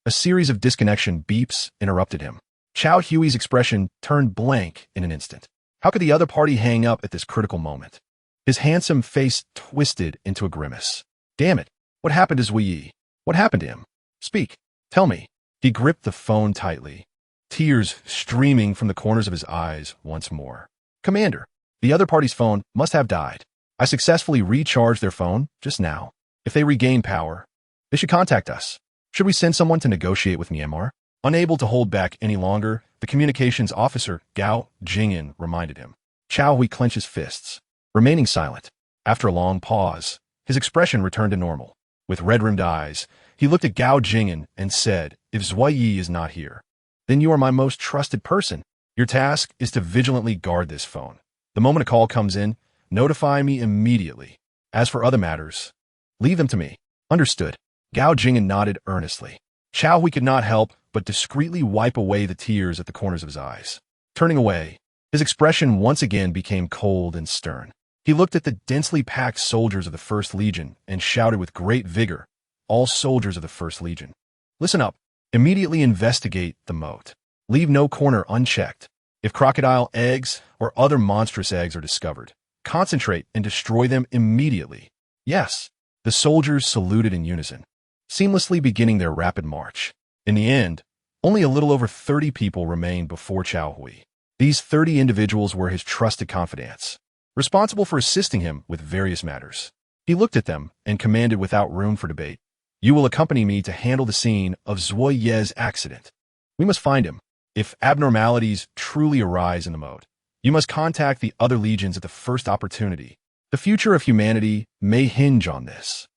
A series of disconnection beeps interrupted him. Zhao Hui's expression turned blank in an instant. How could the other party hang up at this critical moment? His handsome face twisted into a grimace. Damn it, what happened to Zui Yi? What happened to him? Speak, tell me. He gripped the phone tightly, tears streaming from the corners of his eyes once more. Commander, the other party's phone must have died. I successfully recharged their phone just now. If they regain power, they should contact us. Should we send someone to negotiate with Myanmar? Unable to hold back any longer, the communications officer, Gao Jing'an, reminded him. Chow Hui clenched his fists, remaining silent. After a long pause, his expression returned to normal. With red-rimmed eyes, he looked at Gao Jing'an and said, if Zui Yi is not here, then you are my most trusted person. Your task is to vigilantly guard this phone. The moment a call comes in, notify me immediately. As for other matters, leave them to me. Understood. Gao Jing'an nodded earnestly. Chow Hui could not help but discreetly wipe away the tears at the corners of his eyes. Turning away, his expression once again became cold and stern. He looked at the densely packed soldiers of the First Legion and shouted with great vigor, all soldiers of the First Legion, listen up. Immediately investigate the moat. Leave no corner unchecked. If crocodile eggs or other monstrous eggs are discovered, concentrate and destroy them immediately. Yes. The soldiers saluted in unison, seamlessly beginning their rapid march. In the end, only a little over 30 people remained before Chow Hui. These 30 individuals were his trusted confidants, responsible for assisting him with various matters. He looked at them and commanded without room for debate, you will accompany me to handle the scene of Zui Ye's accident. We must find him. If abnormalities truly arise in the moat, you must contact the other legions at the first opportunity. The future of humanity may hinge on this.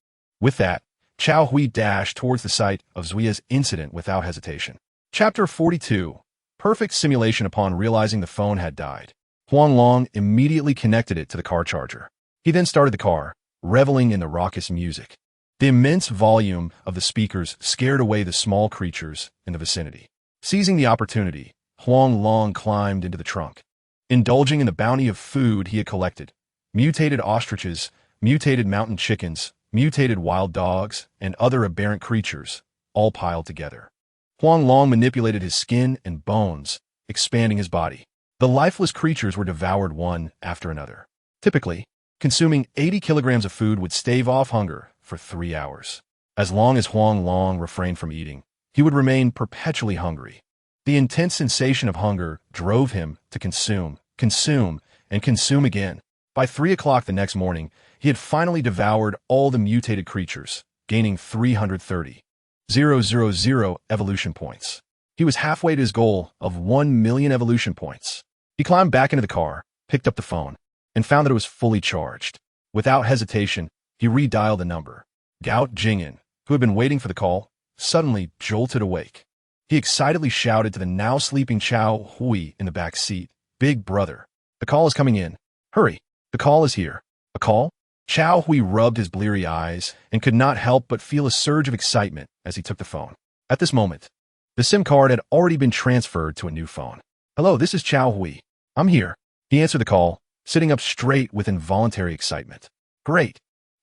With that, Chow Hui dashed towards the site of Zui's incident without hesitation. Chapter 42. Perfect simulation. Upon realizing the phone had died, Huang Long immediately connected it to the car charger. He then started the car, reveling in the raucous music. The immense volume of the speakers scared away the small creatures in the vicinity. Seizing the opportunity, Huang Long climbed into the trunk. Indulging in the bounty of food he had collected, mutated ostriches, mutated mountain chickens, mutated wild dogs, and other aberrant creatures, all piled together. Huang Long manipulated his skin and bones, expanding his body. The lifeless creatures were devoured one after another. Typically, consuming 80 kilograms of food would stave off hunger for 3 hours. As long as Huang Long refrained from eating, he would remain perpetually hungry. The intense sensation of hunger drove him to consume, and consume again. By 3 o'clock the next morning, he had finally devoured all the mutated creatures, gaining 330,000 evolution points. He was halfway to his goal of 1 million evolution points. He climbed back into the car, picked up the phone, and found that it was fully charged. Without hesitation, he redialed the number. Gao Jing'an, who had been waiting for the call, suddenly jolted awake. He excitedly shouted to the now sleeping Chow Hui in the back seat, Big brother, the call is coming in. Hurry, the call is here. A call? Chow Hui rubbed his bleary eyes and could not help but feel a surge of excitement as he took the phone. At this moment, the SIM card had already been transferred to a new phone. Hello, this is Chow Hui. I'm here. He answered the call, sitting up straight with involuntary excitement. Great.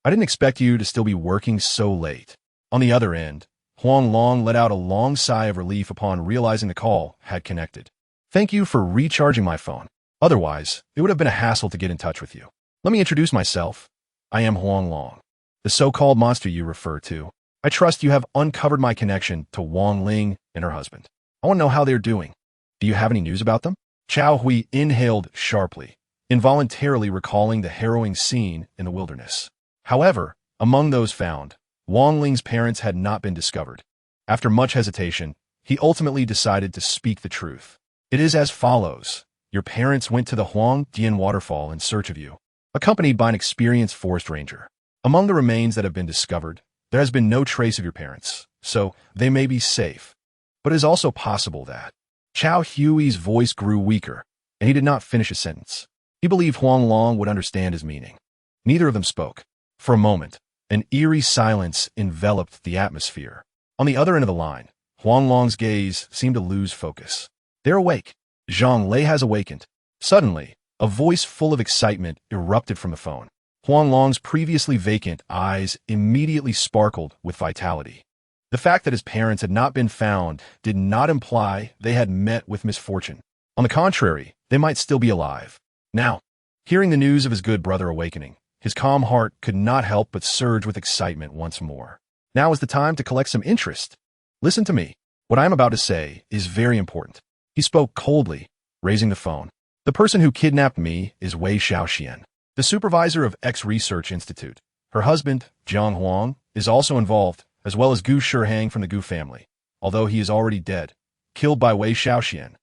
I didn't expect you to still be working so late. On the other end, Huang Long let out a long sigh of relief upon realizing the call had connected. Thank you for recharging my phone. Otherwise, it would have been a hassle to get in touch with you. Let me introduce myself. I am Huang Long, the so-called monster you refer to. I trust you have uncovered my connection to Wang Ling and her husband. I want to know how they're doing. Do you have any news about them? Chow Hui inhaled sharply, involuntarily recalling the harrowing scene in the wilderness. However, among those found, Wang Ling's parents had not been discovered. After much hesitation, he ultimately decided to speak the truth. It is as follows. Your parents went to the Huang Dian waterfall in search of you, accompanied by an experienced forest ranger. Among the remains that have been discovered, there has been no trace of your parents, so they may be safe. But it is also possible that Chow Hui's voice grew weaker, and he did not finish his sentence. He believed Huang Long would understand his meaning. Neither of them spoke. For a moment, an eerie silence enveloped the atmosphere. On the other end of the line, Huang Long's gaze seemed to lose focus. They're awake. Zhang Lei has awakened. Suddenly, a voice full of excitement erupted from the phone. Huang Long's previously vacant eyes immediately sparkled with vitality. The fact that his parents had not been found did not imply they had met with misfortune. On the contrary, they might still be alive. Now, hearing the news of his good brother awakening, his calm heart could not help but surge with excitement once more. Now is the time to collect some interest. Listen to me. What I am about to say is very important. He spoke coldly, raising the phone. The person who kidnapped me is Wei Xiaoxian. the supervisor of X Research Institute. Her husband, Jiang Huang, is also involved, as well as Gu Shihang from the Gu family, although he is already dead, killed by Wei Xiaoxian.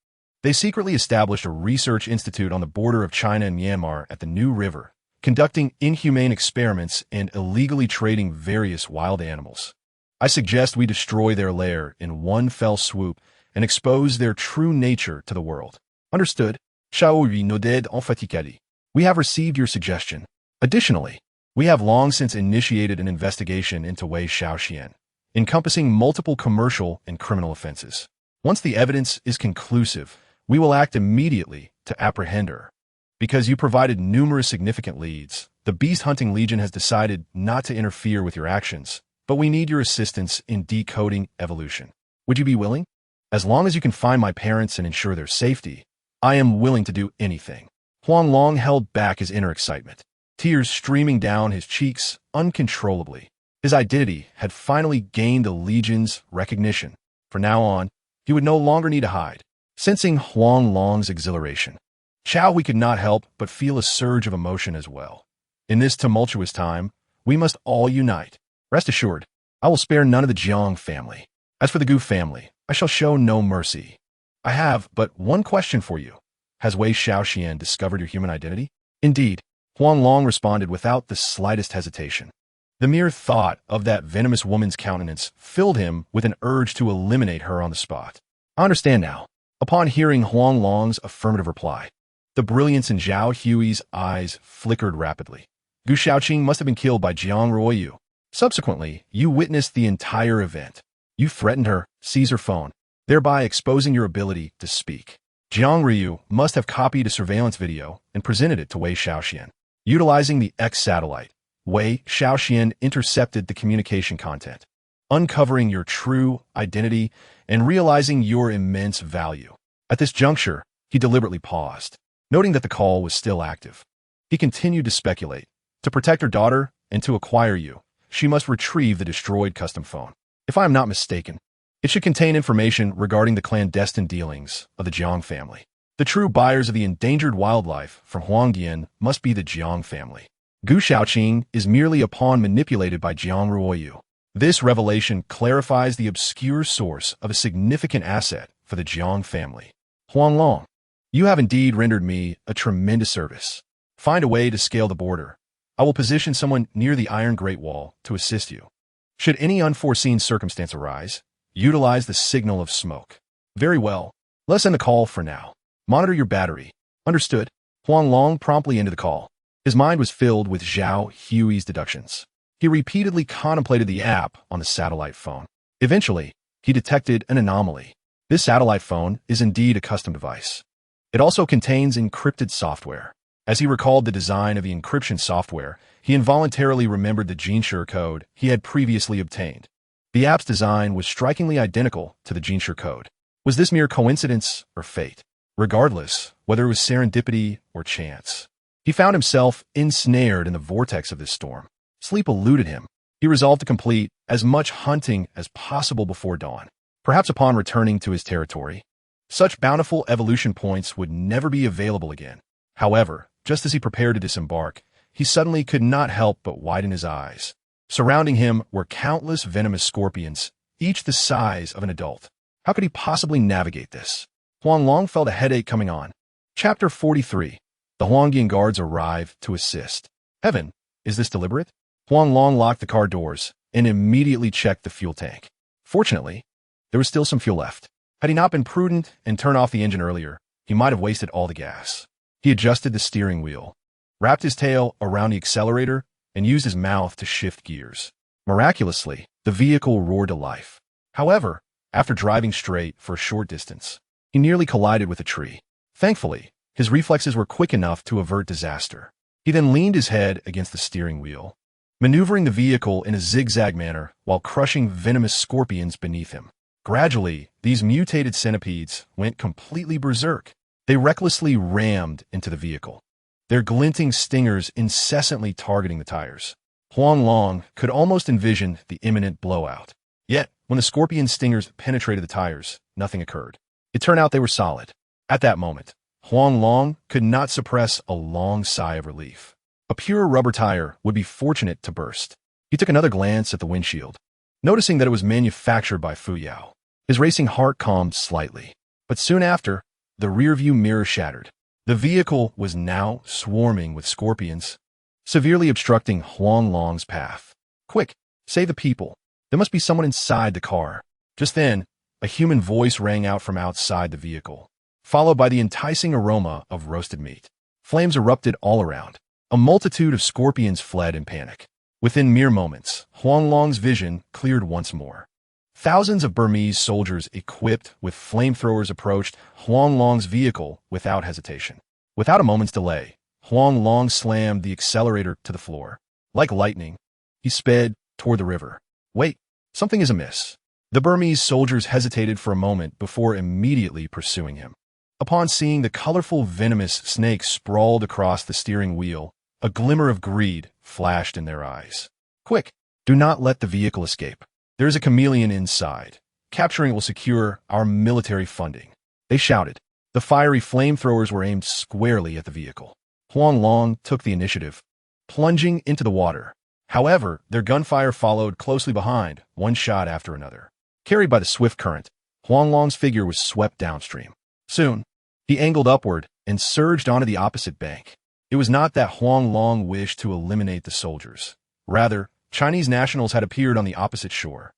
They secretly established a research institute on the border of China and Myanmar at the New River, conducting inhumane experiments and illegally trading various wild animals. I suggest we destroy their lair in one fell swoop and expose their true nature to the world. Understood? Xiaoyu nodded emphatically. We have received your suggestion. Additionally, we have long since initiated an investigation into Wei Xiaoxian, encompassing multiple commercial and criminal offenses. Once the evidence is conclusive, we will act immediately to apprehend her. Because you provided numerous significant leads, the Beast Hunting Legion has decided not to interfere with your actions, but we need your assistance in decoding evolution. Would you be willing? As long as you can find my parents and ensure their safety, I am willing to do anything. Huang Long held back his inner excitement, tears streaming down his cheeks uncontrollably. His identity had finally gained the Legion's recognition. From now on, he would no longer need to hide. Sensing Huang Long's exhilaration, we could not help but feel a surge of emotion as well. In this tumultuous time, we must all unite. Rest assured, I will spare none of the Jiang family. As for the Gu family, I shall show no mercy. I have but one question for you. Has Wei Xiaoxian discovered your human identity? Indeed, Huang Long responded without the slightest hesitation. The mere thought of that venomous woman's countenance filled him with an urge to eliminate her on the spot. I understand now. Upon hearing Huang Long's affirmative reply, the brilliance in Zhao Hui's eyes flickered rapidly. Gu Xiaoqing must have been killed by Jiang Ruoyu. Subsequently, you witnessed the entire event. You threatened her, seized her phone, thereby exposing your ability to speak. Jiang Ryu must have copied a surveillance video and presented it to Wei Xiaoxian. Utilizing the X satellite, Wei Xiaoxian intercepted the communication content, uncovering your true identity and realizing your immense value. At this juncture, he deliberately paused, noting that the call was still active. He continued to speculate. To protect her daughter and to acquire you, she must retrieve the destroyed custom phone. If I am not mistaken, it should contain information regarding the clandestine dealings of the Jiang family. The true buyers of the endangered wildlife from Huangdian must be the Jiang family. Gu Xiaoqing is merely a pawn manipulated by Jiang Ruoyu. This revelation clarifies the obscure source of a significant asset for the Jiang family. Huang Long, you have indeed rendered me a tremendous service. Find a way to scale the border. I will position someone near the Iron Great Wall to assist you. Should any unforeseen circumstance arise, utilize the signal of smoke. Very well. Let's end the call for now. Monitor your battery. Understood. Huang Long promptly ended the call. His mind was filled with Zhao Hui's deductions. He repeatedly contemplated the app on the satellite phone. Eventually, he detected an anomaly. This satellite phone is indeed a custom device. It also contains encrypted software. As he recalled the design of the encryption software, he involuntarily remembered the GeneSure code he had previously obtained. The app's design was strikingly identical to the GeneSure code. Was this mere coincidence or fate? Regardless, whether it was serendipity or chance, he found himself ensnared in the vortex of this storm. Sleep eluded him. He resolved to complete as much hunting as possible before dawn, perhaps upon returning to his territory. Such bountiful evolution points would never be available again. However, just as he prepared to disembark, he suddenly could not help but widen his eyes. Surrounding him were countless venomous scorpions, each the size of an adult. How could he possibly navigate this? Huang Long felt a headache coming on. Chapter 43. The Huangdian guards arrive to assist. Heaven, is this deliberate? Huang Long locked the car doors and immediately checked the fuel tank. Fortunately, there was still some fuel left. Had he not been prudent and turned off the engine earlier, he might have wasted all the gas. He adjusted the steering wheel, wrapped his tail around the accelerator, and used his mouth to shift gears. Miraculously, the vehicle roared to life. However, after driving straight for a short distance, he nearly collided with a tree. Thankfully, his reflexes were quick enough to avert disaster. He then leaned his head against the steering wheel, maneuvering the vehicle in a zigzag manner while crushing venomous scorpions beneath him. Gradually, these mutated centipedes went completely berserk. They recklessly rammed into the vehicle, their glinting stingers incessantly targeting the tires. Huang Long could almost envision the imminent blowout. Yet, when the scorpion stingers penetrated the tires, nothing occurred. It turned out they were solid. At that moment, Huang Long could not suppress a long sigh of relief. A pure rubber tire would be fortunate to burst. He took another glance at the windshield, noticing that it was manufactured by Fuyao. His racing heart calmed slightly. But soon after, the rearview mirror shattered. The vehicle was now swarming with scorpions, severely obstructing Huang Long's path. Quick, save the people. There must be someone inside the car. Just then, a human voice rang out from outside the vehicle, followed by the enticing aroma of roasted meat. Flames erupted all around. A multitude of scorpions fled in panic. Within mere moments, Huang Long's vision cleared once more. Thousands of Burmese soldiers equipped with flamethrowers approached Huang Long's vehicle without hesitation. Without a moment's delay, Huang Long slammed the accelerator to the floor. Like lightning, he sped toward the river. Wait, something is amiss. The Burmese soldiers hesitated for a moment before immediately pursuing him. Upon seeing the colorful venomous snake sprawled across the steering wheel, a glimmer of greed flashed in their eyes. Quick, do not let the vehicle escape. There is a chameleon inside. Capturing it will secure our military funding. They shouted. The fiery flamethrowers were aimed squarely at the vehicle. Huang Long took the initiative, plunging into the water. However, their gunfire followed closely behind, one shot after another. Carried by the swift current, Huang Long's figure was swept downstream. Soon, he angled upward and surged onto the opposite bank. It was not that Huang Long wished to eliminate the soldiers. Rather, Chinese nationals had appeared on the opposite shore.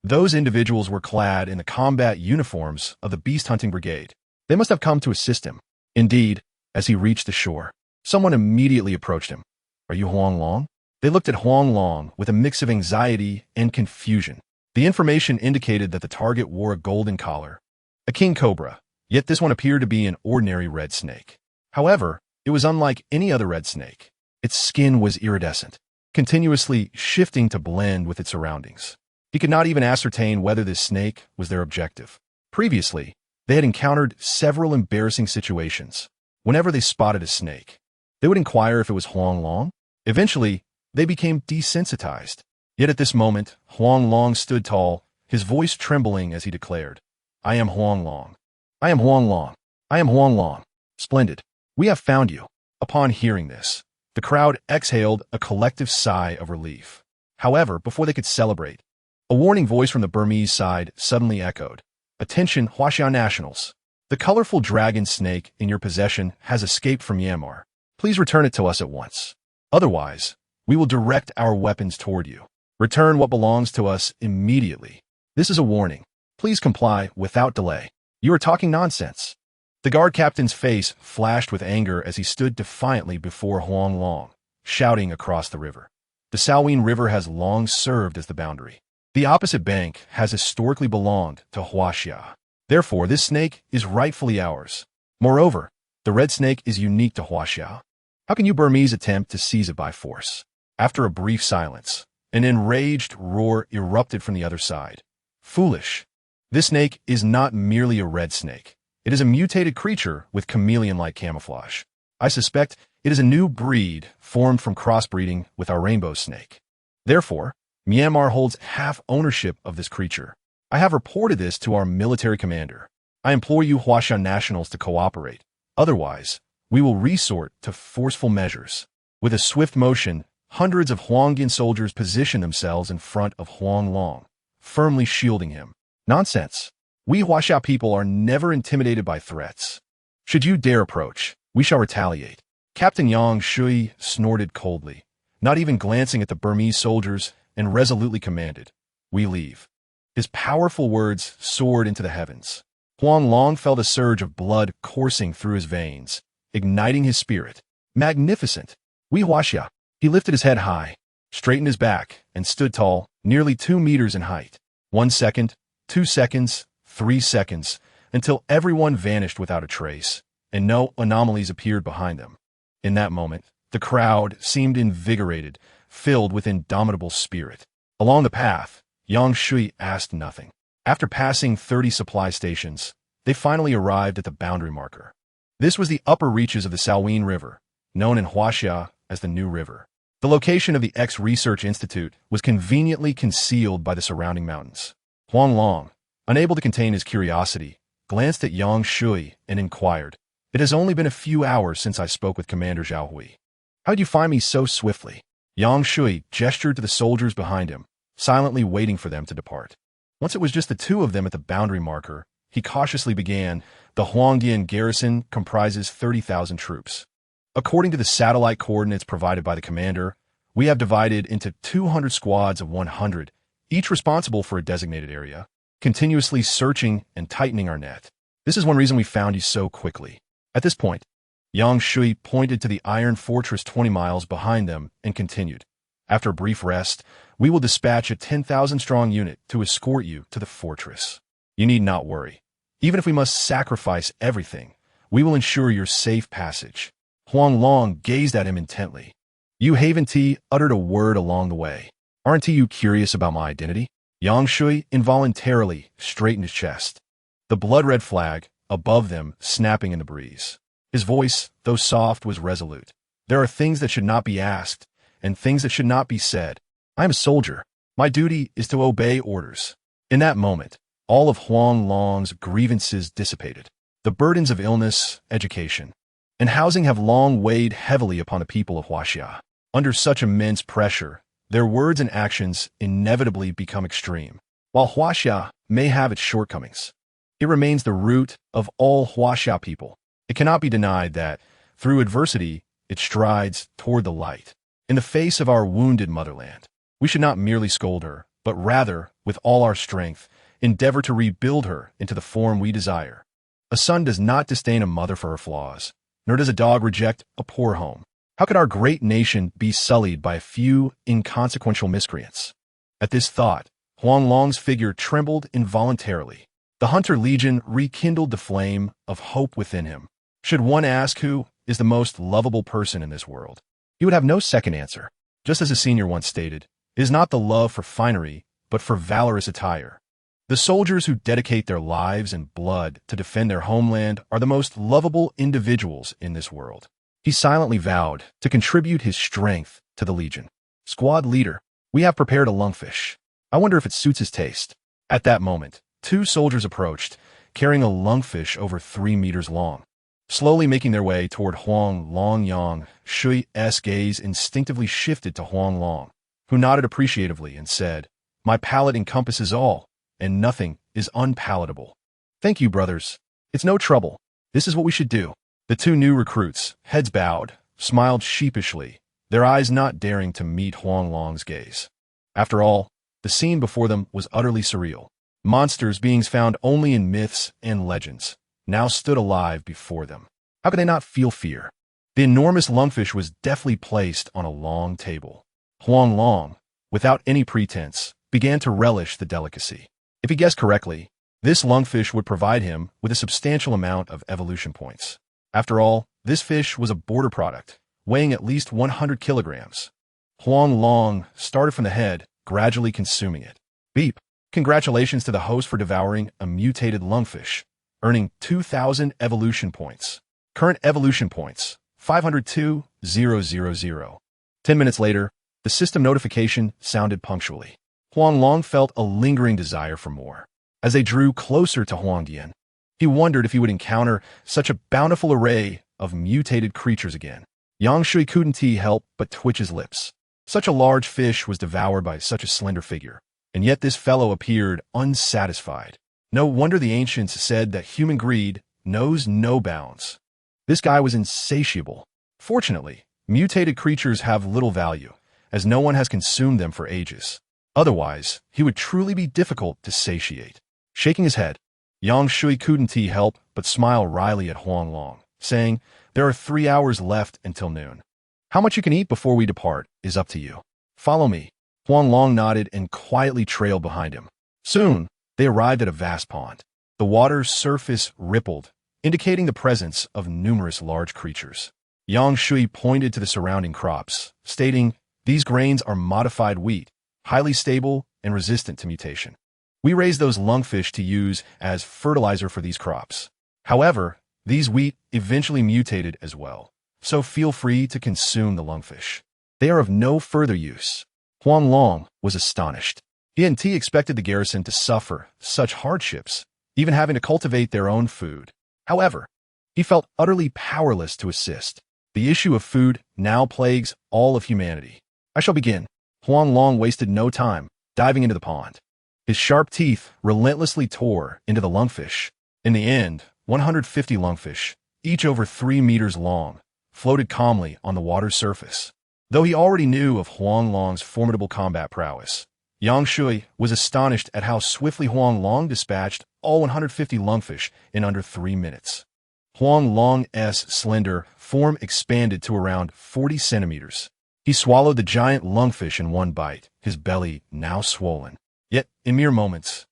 Those individuals were clad in the combat uniforms of the beast hunting brigade. They must have come to assist him. Indeed, as he reached the shore, someone immediately approached him. Are you Huang Long? They looked at Huang Long with a mix of anxiety and confusion. The information indicated that the target wore a golden collar, a king cobra, yet this one appeared to be an ordinary red snake. However, it was unlike any other red snake. Its skin was iridescent, continuously shifting to blend with its surroundings. He could not even ascertain whether this snake was their objective. Previously, they had encountered several embarrassing situations. Whenever they spotted a snake, they would inquire if it was Huang Long. Eventually, they became desensitized. Yet at this moment, Huang Long stood tall, his voice trembling as he declared, I am Huang Long. I am Huang Long. I am Huang Long. Splendid. We have found you. Upon hearing this, the crowd exhaled a collective sigh of relief. However, before they could celebrate, a warning voice from the Burmese side suddenly echoed. Attention, Huaxia nationals. The colorful dragon snake in your possession has escaped from Myanmar. Please return it to us at once. Otherwise, we will direct our weapons toward you. Return what belongs to us immediately. This is a warning. Please comply without delay. You are talking nonsense. The guard captain's face flashed with anger as he stood defiantly before Huang Long, shouting across the river. The Salween River has long served as the boundary. The opposite bank has historically belonged to Huaxia. Therefore, this snake is rightfully ours. Moreover, the red snake is unique to Huaxia. How can you Burmese attempt to seize it by force? After a brief silence, an enraged roar erupted from the other side. Foolish. This snake is not merely a red snake. It is a mutated creature with chameleon-like camouflage. I suspect it is a new breed formed from crossbreeding with our rainbow snake. Therefore, Myanmar holds half ownership of this creature. I have reported this to our military commander. I implore you Huaxia nationals to cooperate. Otherwise, we will resort to forceful measures. With a swift motion, hundreds of Huangyan soldiers positioned themselves in front of Huang Long, firmly shielding him. Nonsense. We Huaxia people are never intimidated by threats. Should you dare approach, we shall retaliate. Captain Yang Shui snorted coldly, not even glancing at the Burmese soldiers, and resolutely commanded, we leave. His powerful words soared into the heavens. Huang Long felt a surge of blood coursing through his veins, igniting his spirit. Magnificent. We Huaxia. He lifted his head high, straightened his back, and stood tall, nearly 2 meters in height. 1 second, 2 seconds, 3 seconds, until everyone vanished without a trace, and no anomalies appeared behind them. In that moment, the crowd seemed invigorated, filled with indomitable spirit. Along the path, Yang Shui asked nothing. After passing 30 supply stations, they finally arrived at the boundary marker. This was the upper reaches of the Salween River, known in Huaxia as the New River. The location of the X-Research Institute was conveniently concealed by the surrounding mountains. Huang Long, unable to contain his curiosity, glanced at Yang Shui and inquired, It has only been a few hours since I spoke with Commander Zhao Hui. How'd you find me so swiftly? Yang Shui gestured to the soldiers behind him, silently waiting for them to depart. Once it was just the two of them at the boundary marker, he cautiously began. The Huangdian garrison comprises 30,000 troops. According to the satellite coordinates provided by the commander, we have divided into 200 squads of 100, each responsible for a designated area, continuously searching and tightening our net. This is one reason we found you so quickly. At this point, Yang Shui pointed to the iron fortress 20 miles behind them and continued. After a brief rest, we will dispatch a 10,000-strong unit to escort you to the fortress. You need not worry. Even if we must sacrifice everything, we will ensure your safe passage. Huang Long gazed at him intently. Yu Haven-T uttered a word along the way. Aren't you curious about my identity? Yang Shui involuntarily straightened his chest, the blood-red flag above them snapping in the breeze. His voice, though soft, was resolute. There are things that should not be asked, and things that should not be said. I am a soldier. My duty is to obey orders. In that moment, all of Huang Long's grievances dissipated. The burdens of illness, education, and housing have long weighed heavily upon the people of Huaxia. Under such immense pressure, their words and actions inevitably become extreme. While Huaxia may have its shortcomings, it remains the root of all Huaxia people. It cannot be denied that, through adversity, it strides toward the light. In the face of our wounded motherland, we should not merely scold her, but rather, with all our strength, endeavor to rebuild her into the form we desire. A son does not disdain a mother for her flaws, nor does a dog reject a poor home. How could our great nation be sullied by a few inconsequential miscreants? At this thought, Huang Long's figure trembled involuntarily. The Hunter Legion rekindled the flame of hope within him. Should one ask who is the most lovable person in this world, he would have no second answer. Just as a senior once stated, it is not the love for finery, but for valorous attire. The soldiers who dedicate their lives and blood to defend their homeland are the most lovable individuals in this world. He silently vowed to contribute his strength to the Legion. Squad leader, we have prepared a lungfish. I wonder if it suits his taste. At that moment, two soldiers approached, carrying a lungfish over 3 meters long. Slowly making their way toward Huang Long, Yang Shui's gaze instinctively shifted to Huang Long, who nodded appreciatively and said, "My palate encompasses all, and nothing is unpalatable. Thank you, brothers. It's no trouble. This is what we should do." The two new recruits, heads bowed, smiled sheepishly, their eyes not daring to meet Huang Long's gaze. After all, the scene before them was utterly surreal. Monsters, beings found only in myths and legends, now stood alive before them. How could they not feel fear? The enormous lungfish was deftly placed on a long table. Huang Long, without any pretense, began to relish the delicacy. If he guessed correctly, this lungfish would provide him with a substantial amount of evolution points. After all, this fish was a border product, weighing at least 100 kilograms. Huang Long started from the head, gradually consuming it. Beep! Congratulations to the host for devouring a mutated lungfish, earning 2,000 evolution points. Current evolution points, 502,000. 10 minutes later, the system notification sounded punctually. Huang Long felt a lingering desire for more. As they drew closer to Huangdian, he wondered if he would encounter such a bountiful array of mutated creatures again. Yang Shui couldn't help but twitch his lips. Such a large fish was devoured by such a slender figure, and yet this fellow appeared unsatisfied. No wonder the ancients said that human greed knows no bounds. This guy was insatiable. Fortunately, mutated creatures have little value, as no one has consumed them for ages. Otherwise, he would truly be difficult to satiate. Shaking his head, Yang Shui couldn't help but smile wryly at Huang Long, saying, "There are 3 hours left until noon. How much you can eat before we depart is up to you. Follow me." Huang Long nodded and quietly trailed behind him. Soon, they arrived at a vast pond. The water's surface rippled, indicating the presence of numerous large creatures. Yang Shui pointed to the surrounding crops, stating, "These grains are modified wheat, highly stable and resistant to mutation. We raise those lungfish to use as fertilizer for these crops. However, these wheat eventually mutated as well, so feel free to consume the lungfish. They are of no further use." Huang Long was astonished. He hadn't expected the garrison to suffer such hardships, even having to cultivate their own food. However, he felt utterly powerless to assist. The issue of food now plagues all of humanity. I shall begin. Huang Long wasted no time, diving into the pond. His sharp teeth relentlessly tore into the lungfish. In the end, 150 lungfish, each over 3 meters long, floated calmly on the water's surface. Though he already knew of Huang Long's formidable combat prowess, Yang Shui was astonished at how swiftly Huang Long dispatched all 150 lungfish in under 3 minutes. Huang Long's slender form expanded to around 40 centimeters. He swallowed the giant lungfish in one bite, his belly now swollen. Yet, in mere moments,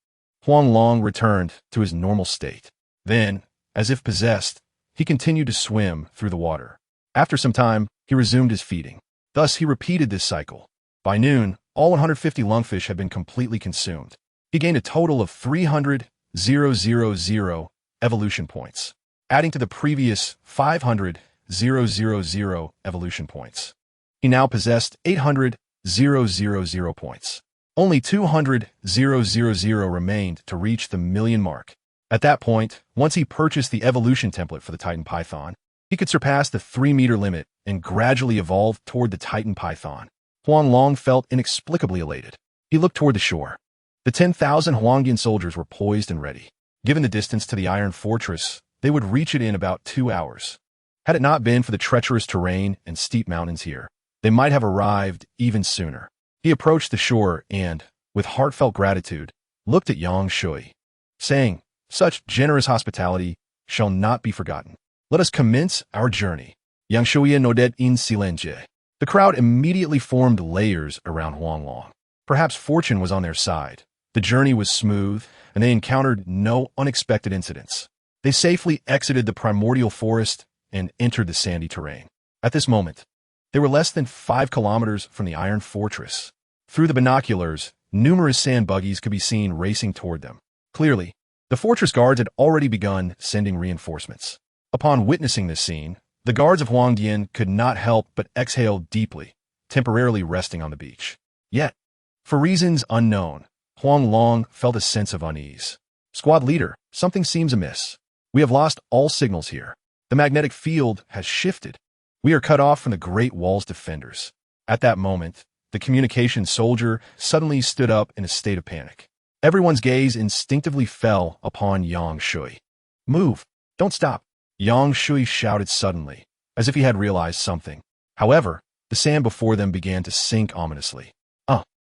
Huang Long returned to his normal state. Then, as if possessed, he continued to swim through the water. After some time, he resumed his feeding. Thus, he repeated this cycle. By noon, all 150 lungfish had been completely consumed. He gained a total of 300,000 evolution points, adding to the previous 500,000 evolution points. He now possessed 800,000 points. Only 200,000 remained to reach the million mark. At that point, once he purchased the evolution template for the Titan Python, he could surpass the 3-meter limit and gradually evolve toward the Titan Python. Huang Long felt inexplicably elated. He looked toward the shore. The 10,000 Huangdian soldiers were poised and ready. Given the distance to the Iron Fortress, they would reach it in about 2 hours. Had it not been for the treacherous terrain and steep mountains here, they might have arrived even sooner. He approached the shore and, with heartfelt gratitude, looked at Yang Shui, saying, "Such generous hospitality shall not be forgotten. Let us commence our journey." Yang Shui nodded in silence. The crowd immediately formed layers around Huang Long. Perhaps fortune was on their side. The journey was smooth, and they encountered no unexpected incidents. They safely exited the primordial forest and entered the sandy terrain. At this moment, they were less than 5 kilometers from the Iron Fortress. Through the binoculars, numerous sand buggies could be seen racing toward them. Clearly, the fortress guards had already begun sending reinforcements. Upon witnessing this scene, the guards of Huangdian could not help but exhale deeply, temporarily resting on the beach. Yet, for reasons unknown, Huang Long felt a sense of unease. "Squad leader, something seems amiss. We have lost all signals here. The magnetic field has shifted. We are cut off from the Great Wall's defenders." At that moment, the communication soldier suddenly stood up in a state of panic. Everyone's gaze instinctively fell upon Yang Shui. "Move! Don't stop!" Yang Shui shouted suddenly, as if he had realized something. However, the sand before them began to sink ominously.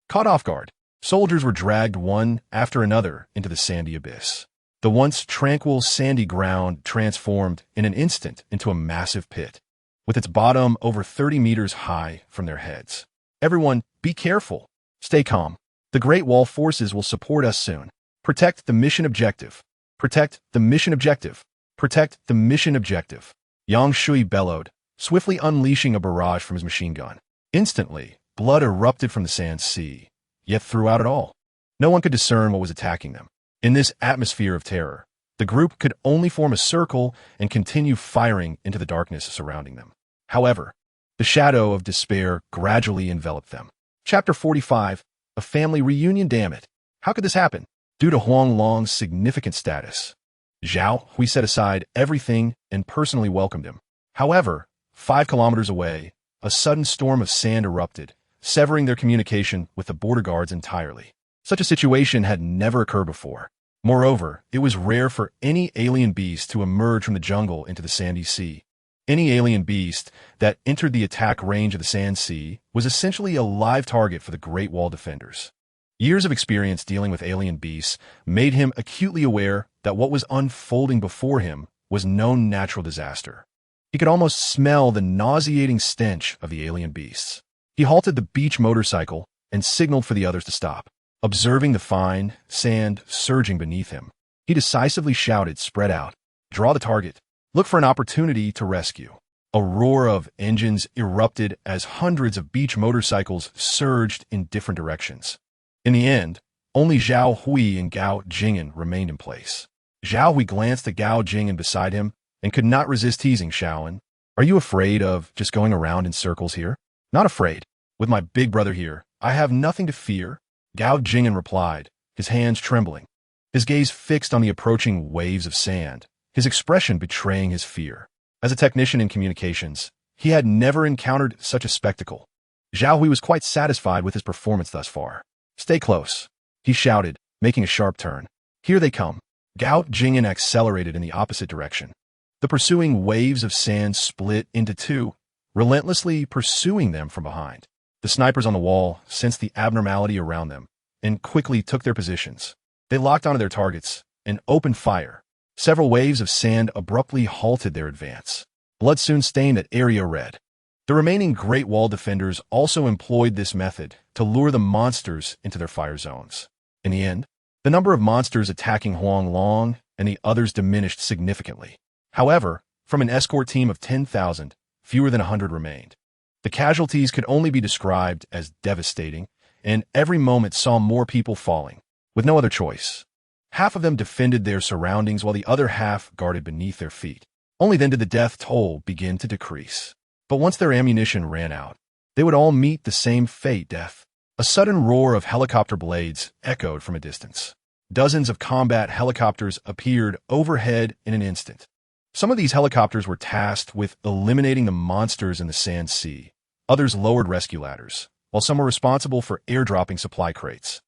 Caught off guard, soldiers were dragged one after another into the sandy abyss. The once tranquil sandy ground transformed in an instant into a massive pit, with its bottom over 30 meters high from their heads. "Everyone, be careful. Stay calm. The Great Wall forces will support us soon. Protect the mission objective. Protect the mission objective. Protect the mission objective." Yang Shui bellowed, swiftly unleashing a barrage from his machine gun. Instantly, blood erupted from the sand sea, yet throughout it all, no one could discern what was attacking them. In this atmosphere of terror, the group could only form a circle and continue firing into the darkness surrounding them. However, the shadow of despair gradually enveloped them. Chapter 45, A Family Reunion. Damn it. How could this happen? Due to Huang Long's significant status, Zhao Hui set aside everything and personally welcomed him. However, 5 kilometers away, a sudden storm of sand erupted, severing their communication with the border guards entirely. Such a situation had never occurred before. Moreover, it was rare for any alien beast to emerge from the jungle into the sandy sea. Any alien beast that entered the attack range of the sand sea was essentially a live target for the Great Wall defenders. Years of experience dealing with alien beasts made him acutely aware that what was unfolding before him was no natural disaster. He could almost smell the nauseating stench of the alien beasts. He halted the beach motorcycle and signaled for the others to stop. Observing the fine sand surging beneath him, he decisively shouted, "Spread out. Draw the target. Look for an opportunity to rescue." A roar of engines erupted as hundreds of beach motorcycles surged in different directions. In the end, only Zhao Hui and Gao Jing'an remained in place. Zhao Hui glanced at Gao Jing'an beside him and could not resist teasing Shaoan. "Are you afraid of just going around in circles here?" "Not afraid. With my big brother here, I have nothing to fear," Gao Jing'an replied, his hands trembling, his gaze fixed on the approaching waves of sand, his expression betraying his fear. As a technician in communications, He had never encountered such a spectacle. Zhao Hui was quite satisfied with his performance thus far. "Stay close," he shouted, making a sharp turn. "Here they come." Gout Jing'an accelerated in the opposite direction. The pursuing waves of sand split into two, relentlessly pursuing them from behind. The snipers on the wall sensed the abnormality around them and quickly took their positions. They locked onto their targets and opened fire. Several waves of sand abruptly halted their advance. Blood soon stained that area red. The remaining Great Wall defenders also employed this method to lure the monsters into their fire zones. In the end, the number of monsters attacking Huang Long and the others diminished significantly. However, from an escort team of 10,000, fewer than 100 remained. The casualties could only be described as devastating, and every moment saw more people falling, with no other choice. Half of them defended their surroundings while the other half guarded beneath their feet. Only then did the death toll begin to decrease. But once their ammunition ran out, they would all meet the same fate, death. A sudden roar of helicopter blades echoed from a distance. Dozens of combat helicopters appeared overhead in an instant. Some of these helicopters were tasked with eliminating the monsters in the sand sea. Others lowered rescue ladders, while some were responsible for airdropping supply crates.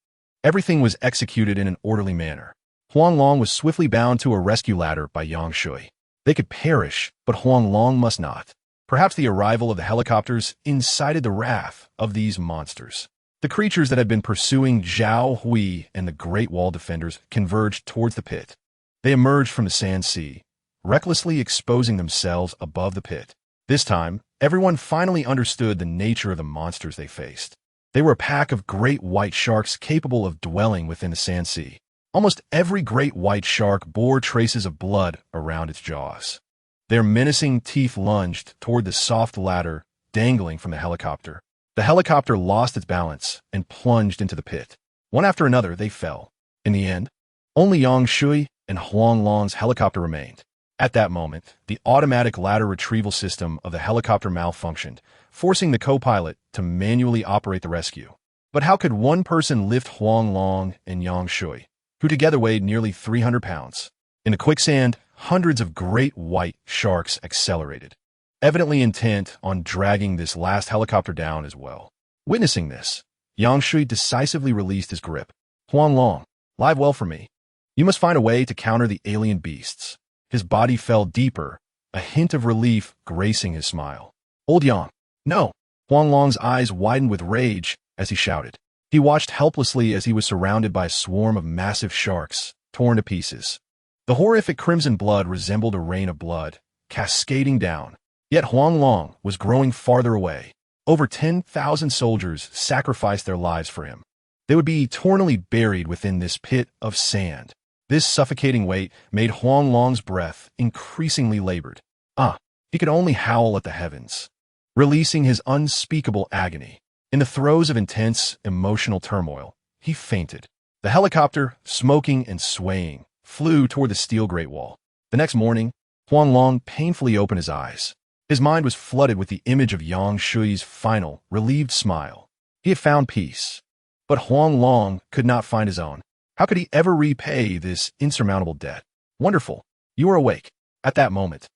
Everything was executed in an orderly manner. Huang Long was swiftly bound to a rescue ladder by Yang Shui. They could perish, but Huang Long must not. Perhaps the arrival of the helicopters incited the wrath of these monsters. The creatures that had been pursuing Zhao Hui and the Great Wall defenders converged towards the pit. They emerged from the sand sea, recklessly exposing themselves above the pit. This time, everyone finally understood the nature of the monsters they faced. They were a pack of great white sharks capable of dwelling within the sand sea. Almost every great white shark bore traces of blood around its jaws. Their menacing teeth lunged toward the soft ladder dangling from the helicopter. The helicopter lost its balance and plunged into the pit. One after another, they fell. In the end, only Yang Shui and Huang Long's helicopter remained. At that moment, the automatic ladder retrieval system of the helicopter malfunctioned, forcing the co-pilot to manually operate the rescue. But how could one person lift Huang Long and Yang Shui, who together weighed nearly 300 pounds? In the quicksand, hundreds of great white sharks accelerated, evidently intent on dragging this last helicopter down as well. Witnessing this, Yang Shui decisively released his grip. "Huang Long, live well for me. You must find a way to counter the alien beasts." His body fell deeper, a hint of relief gracing his smile. "Old Yang, no!" Huang Long's eyes widened with rage as he shouted. He watched helplessly as he was surrounded by a swarm of massive sharks, torn to pieces. The horrific crimson blood resembled a rain of blood, cascading down. Yet Huang Long was growing farther away. Over 10,000 soldiers sacrificed their lives for him. They would be eternally buried within this pit of sand. This suffocating weight made Huang Long's breath increasingly labored. He could only howl at the heavens, releasing his unspeakable agony. In the throes of intense emotional turmoil, he fainted. The helicopter, smoking and swaying, flew toward the steel Great Wall. The next morning, Huang Long painfully opened his eyes. His mind was flooded with the image of Yang Shui's final, relieved smile. He had found peace. But Huang Long could not find his own. How could he ever repay this insurmountable debt? "Wonderful. You are awake." At that moment,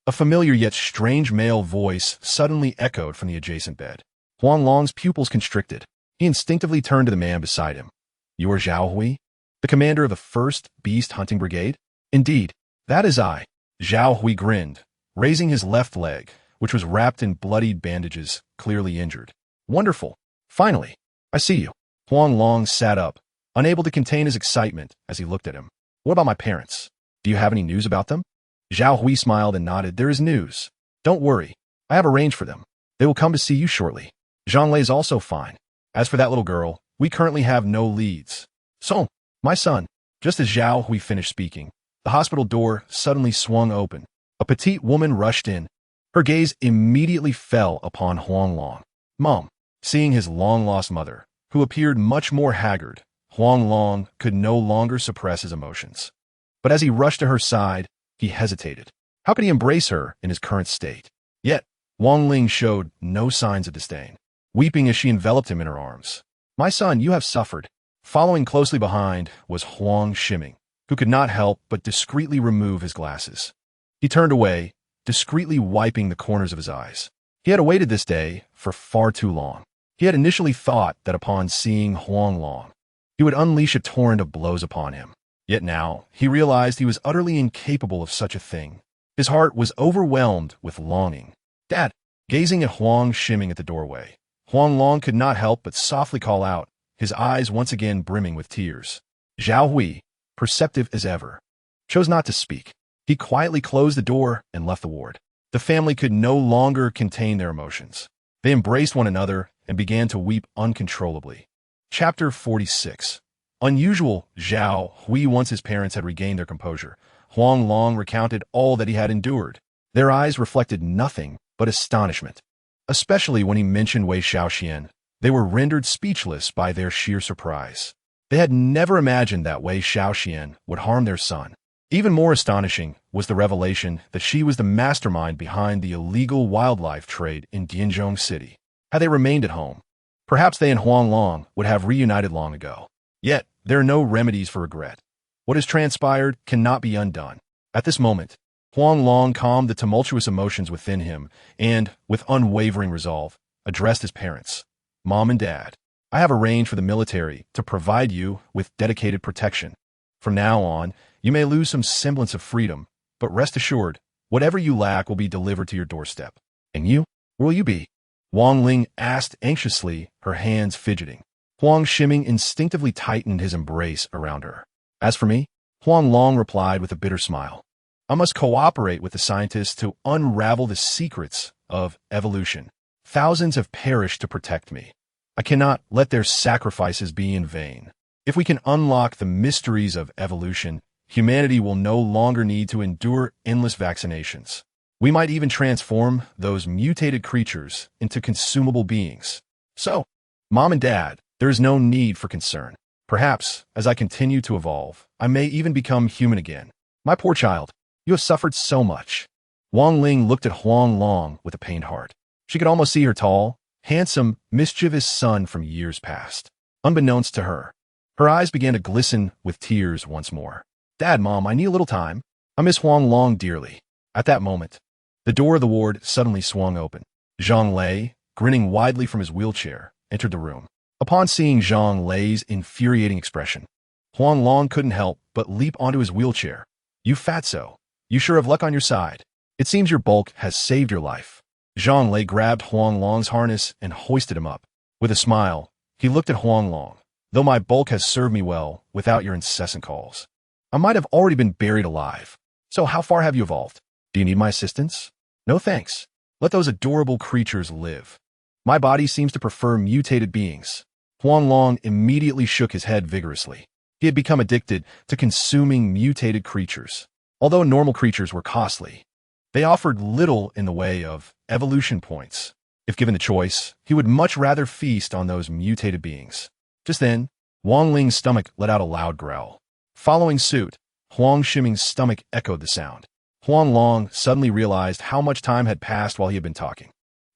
a familiar yet strange male voice suddenly echoed from the adjacent bed. Huang Long's pupils constricted. He instinctively turned to the man beside him. "You are Zhao Hui, the commander of the 1st Beast Hunting Brigade?" "Indeed, that is I." Zhao Hui grinned, raising his left leg, which was wrapped in bloodied bandages, clearly injured. "Wonderful. Finally, I see you." Huang Long sat up, unable to contain his excitement as he looked at him. "What about my parents? Do you have any news about them?" Zhao Hui smiled and nodded. "There is news. Don't worry. I have arranged for them. They will come to see you shortly. Zhonglei is also fine. As for that little girl, we currently have no leads." "So, my son." Just as Zhao Hui finished speaking, the hospital door suddenly swung open. A petite woman rushed in. Her gaze immediately fell upon Huang Long. "Mom." Seeing his long-lost mother, who appeared much more haggard, Huang Long could no longer suppress his emotions. But as he rushed to her side, he hesitated. How could he embrace her in his current state? Yet, Wang Ling showed no signs of disdain, weeping as she enveloped him in her arms. "My son, you have suffered." Following closely behind was Huang Shiming, who could not help but discreetly remove his glasses. He turned away, discreetly wiping the corners of his eyes. He had awaited this day for far too long. He had initially thought that upon seeing Huang Long, he would unleash a torrent of blows upon him. Yet now, he realized he was utterly incapable of such a thing. His heart was overwhelmed with longing. Dad, gazing at Huang shimming at the doorway, Huang Long could not help but softly call out, his eyes once again brimming with tears. Zhao Hui, perceptive as ever, chose not to speak. He quietly closed the door and left the ward. The family could no longer contain their emotions. They embraced one another and began to weep uncontrollably. Chapter 46. Unusual. Zhao Hui, once his parents had regained their composure, Huang Long recounted all that he had endured. Their eyes reflected nothing but astonishment. Especially when he mentioned Wei Xiaoxian, they were rendered speechless by their sheer surprise. They had never imagined that Wei Xiaoxian would harm their son. Even more astonishing was the revelation that she was the mastermind behind the illegal wildlife trade in Dianzhong City. Had they remained at home, perhaps they and Huang Long would have reunited long ago. Yet, there are no remedies for regret. What has transpired cannot be undone. At this moment, Huang Long calmed the tumultuous emotions within him and, with unwavering resolve, addressed his parents. Mom and Dad, I have arranged for the military to provide you with dedicated protection. From now on, you may lose some semblance of freedom, but rest assured, whatever you lack will be delivered to your doorstep. And you? Where will you be? Wang Ling asked anxiously, her hands fidgeting. Huang Shimming instinctively tightened his embrace around her. As for me, Huang Long replied with a bitter smile. I must cooperate with the scientists to unravel the secrets of evolution. Thousands have perished to protect me. I cannot let their sacrifices be in vain. If we can unlock the mysteries of evolution, humanity will no longer need to endure endless vaccinations. We might even transform those mutated creatures into consumable beings. So, Mom and Dad, there is no need for concern. Perhaps, as I continue to evolve, I may even become human again. My poor child, you have suffered so much. Wang Ling looked at Huang Long with a pained heart. She could almost see her tall, handsome, mischievous son from years past. Unbeknownst to her, her eyes began to glisten with tears once more. Dad, Mom, I need a little time. I miss Huang Long dearly. At that moment, the door of the ward suddenly swung open. Zhang Lei, grinning widely from his wheelchair, entered the room. Upon seeing Zhang Lei's infuriating expression, Huang Long couldn't help but leap onto his wheelchair. You fatso, you sure have luck on your side. It seems your bulk has saved your life. Zhang Lei grabbed Huang Long's harness and hoisted him up. With a smile, he looked at Huang Long. Though my bulk has served me well without your incessant calls, I might have already been buried alive. So how far have you evolved? Do you need my assistance? No thanks. Let those adorable creatures live. My body seems to prefer mutated beings. Huang Long immediately shook his head vigorously. He had become addicted to consuming mutated creatures. Although normal creatures were costly, they offered little in the way of evolution points. If given the choice, he would much rather feast on those mutated beings. Just then, Wang Ling's stomach let out a loud growl. Following suit, Huang Shimming's stomach echoed the sound. Huang Long suddenly realized how much time had passed while he had been talking.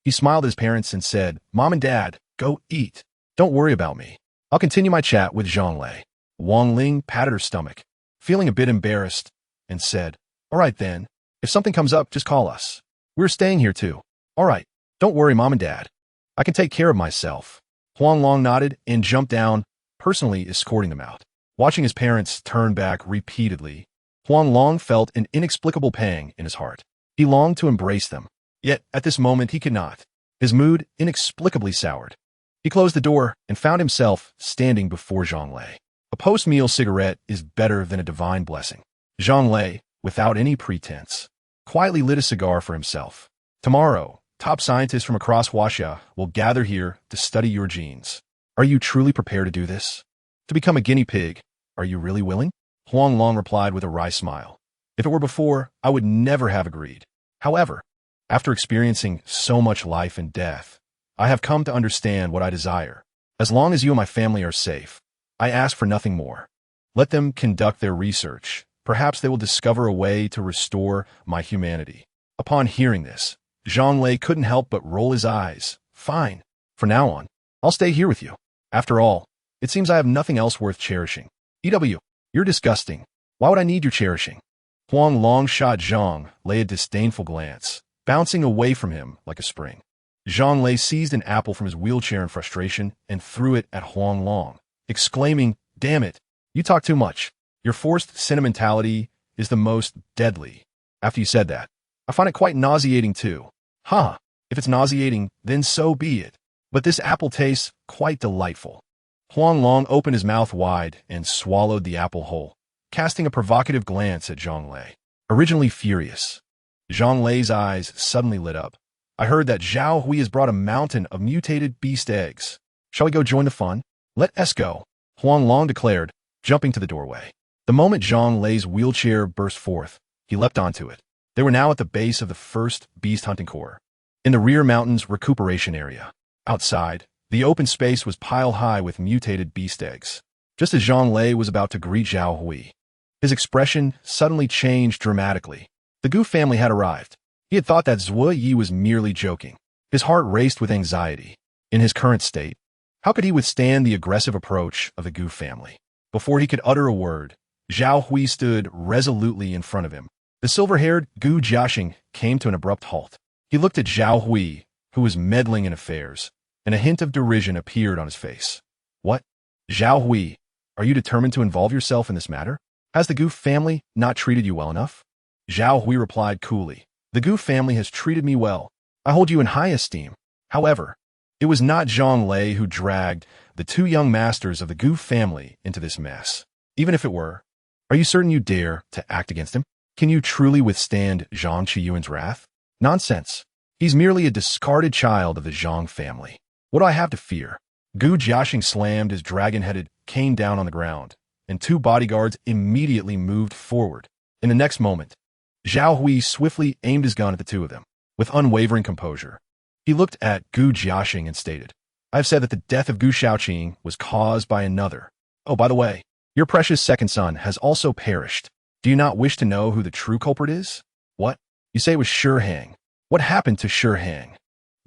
He smiled at his parents and said, Mom and Dad, go eat. Don't worry about me. I'll continue my chat with Zhang Lei. Wang Ling patted her stomach, feeling a bit embarrassed, and said, All right then, if something comes up, just call us. We're staying here too. All right, don't worry, Mom and Dad. I can take care of myself. Huang Long nodded and jumped down, personally escorting them out. Watching his parents turn back repeatedly, Huang Long felt an inexplicable pang in his heart. He longed to embrace them, yet at this moment he could not. His mood inexplicably soured. He closed the door and found himself standing before Zhang Lei. A post-meal cigarette is better than a divine blessing. Zhang Lei, without any pretense, quietly lit a cigar for himself. Tomorrow, top scientists from across Huaxia will gather here to study your genes. Are you truly prepared to do this? To become a guinea pig, are you really willing? Huang Long replied with a wry smile. If it were before, I would never have agreed. However, after experiencing so much life and death, I have come to understand what I desire. As long as you and my family are safe, I ask for nothing more. Let them conduct their research. Perhaps they will discover a way to restore my humanity. Upon hearing this, Zhang Lei couldn't help but roll his eyes. Fine. From now on, I'll stay here with you. After all, it seems I have nothing else worth cherishing. EW, you're disgusting. Why would I need your cherishing? Huang Long shot Zhang Lei a disdainful glance, bouncing away from him like a spring. Zhang Lei seized an apple from his wheelchair in frustration and threw it at Huang Long, exclaiming, "Damn it, you talk too much. Your forced sentimentality is the most deadly." After you said that, I find it quite nauseating too. Huh, if it's nauseating, then so be it. But this apple tastes quite delightful. Huang Long opened his mouth wide and swallowed the apple whole, casting a provocative glance at Zhang Lei. Originally furious, Zhang Lei's eyes suddenly lit up. "I heard that Zhao Hui has brought a mountain of mutated beast eggs. Shall we go join the fun? Let us go," Huang Long declared, jumping to the doorway. The moment Zhang Lei's wheelchair burst forth, he leapt onto it. They were now at the base of the first beast hunting corps, in the rear mountains recuperation area. Outside, the open space was pile high with mutated beast eggs. Just as Zhang Lei was about to greet Zhao Hui, his expression suddenly changed dramatically. The Gu family had arrived. He had thought that Zhuo Yi was merely joking. His heart raced with anxiety. In his current state, how could he withstand the aggressive approach of the Gu family? Before he could utter a word, Zhao Hui stood resolutely in front of him. The silver-haired Gu Jiaxing came to an abrupt halt. He looked at Zhao Hui, who was meddling in affairs, and a hint of derision appeared on his face. "What? Zhao Hui, are you determined to involve yourself in this matter? Has the Gu family not treated you well enough?" Zhao Hui replied coolly, "The Gu family has treated me well. I hold you in high esteem. However, it was not Zhang Lei who dragged the two young masters of the Gu family into this mess. Even if it were, are you certain you dare to act against him? Can you truly withstand Zhang Qiyuan's wrath? Nonsense. He's merely a discarded child of the Zhang family. What do I have to fear?" Gu Jiaxing slammed his dragon-headed cane down on the ground, and two bodyguards immediately moved forward. In the next moment, Zhao Hui swiftly aimed his gun at the two of them. With unwavering composure, he looked at Gu Jiaxing and stated, "I have said that the death of Gu Shaoqing was caused by another. Oh, by the way, your precious second son has also perished. Do you not wish to know who the true culprit is?" "What? You say it was Shihang. What happened to Shihang?"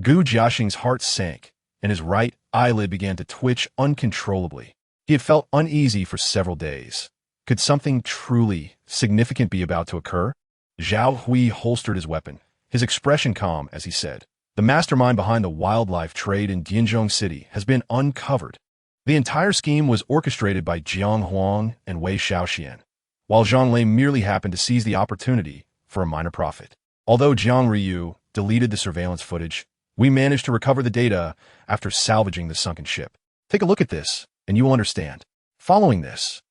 Gu Jiaxing's heart sank, and his right eyelid began to twitch uncontrollably. He had felt uneasy for several days. Could something truly significant be about to occur? Zhao Hui holstered his weapon, his expression calm as he said, "The mastermind behind the wildlife trade in Dianzhong City has been uncovered. The entire scheme was orchestrated by Jiang Huang and Wei Shaoxian, while Zhang Lei merely happened to seize the opportunity for a minor profit. Although Jiang Ryu deleted the surveillance footage, we managed to recover the data after salvaging the sunken ship. Take a look at this, and you will understand." Following this,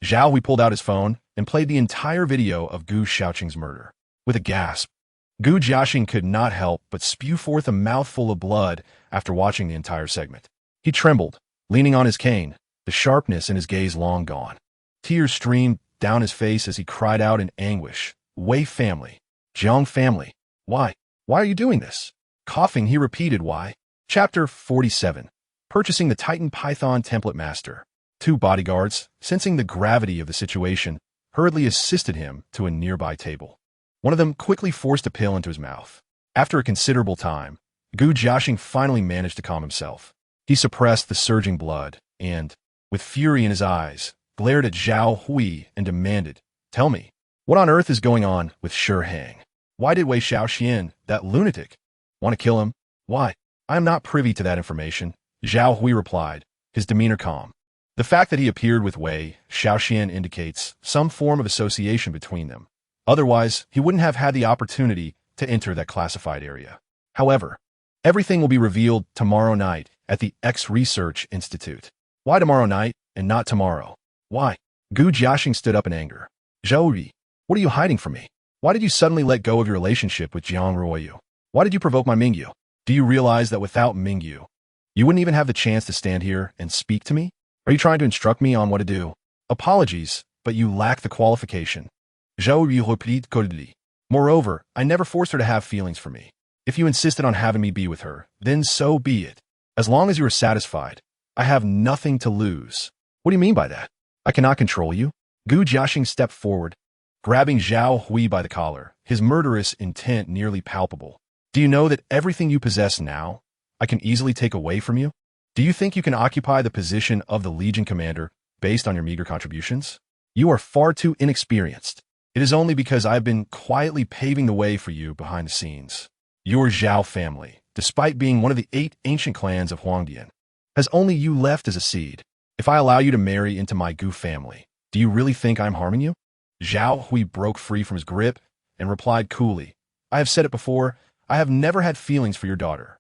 Zhao Hui pulled out his phone and played the entire video of Gu Shaoqing's murder. With a gasp, Gu Jiaxing could not help but spew forth a mouthful of blood after watching the entire segment. He trembled, leaning on his cane, the sharpness in his gaze long gone. Tears streamed down his face as he cried out in anguish, "Wei family, Jiang family, why? Why are you doing this?" Coughing, he repeated, "Why?" Chapter 47. Purchasing the Titan Python Template Master. Two bodyguards, sensing the gravity of the situation, hurriedly assisted him to a nearby table. One of them quickly forced a pill into his mouth. After a considerable time, Gu Jiaxing finally managed to calm himself. He suppressed the surging blood and, with fury in his eyes, glared at Zhao Hui and demanded, "Tell me, what on earth is going on with Shihang? Why did Wei Shaoxian, that lunatic, want to kill him? Why? I am not privy to that information," Zhao Hui replied, his demeanor calm. The fact that he appeared with Wei Shaoxian indicates some form of association between them. Otherwise, he wouldn't have had the opportunity to enter that classified area. However, everything will be revealed tomorrow night at the X Research Institute. Why tomorrow night and not tomorrow? Why? Gu Jiaxing stood up in anger. "Zhou Yu, what are you hiding from me? Why did you suddenly let go of your relationship with Jiang Ruoyu? Why did you provoke my Mingyu? Do you realize that without Mingyu, you wouldn't even have the chance to stand here and speak to me? Are you trying to instruct me on what to do? Apologies, but you lack the qualification." Zhou Yu replied coldly. "Moreover, I never forced her to have feelings for me. If you insisted on having me be with her, then so be it. As long as you are satisfied, I have nothing to lose." "What do you mean by that? I cannot control you?" Gu Jiaxing stepped forward, grabbing Zhao Hui by the collar, his murderous intent nearly palpable. "Do you know that everything you possess now, I can easily take away from you? Do you think you can occupy the position of the Legion commander based on your meager contributions? You are far too inexperienced. It is only because I have been quietly paving the way for you behind the scenes. Your Zhao family, despite being one of the 8 ancient clans of Huangdian. Has only you left as a seed. If I allow you to marry into my Gu family, do you really think I'm harming you? Zhao Hui broke free from his grip and replied coolly, I have said it before, I have never had feelings for your daughter.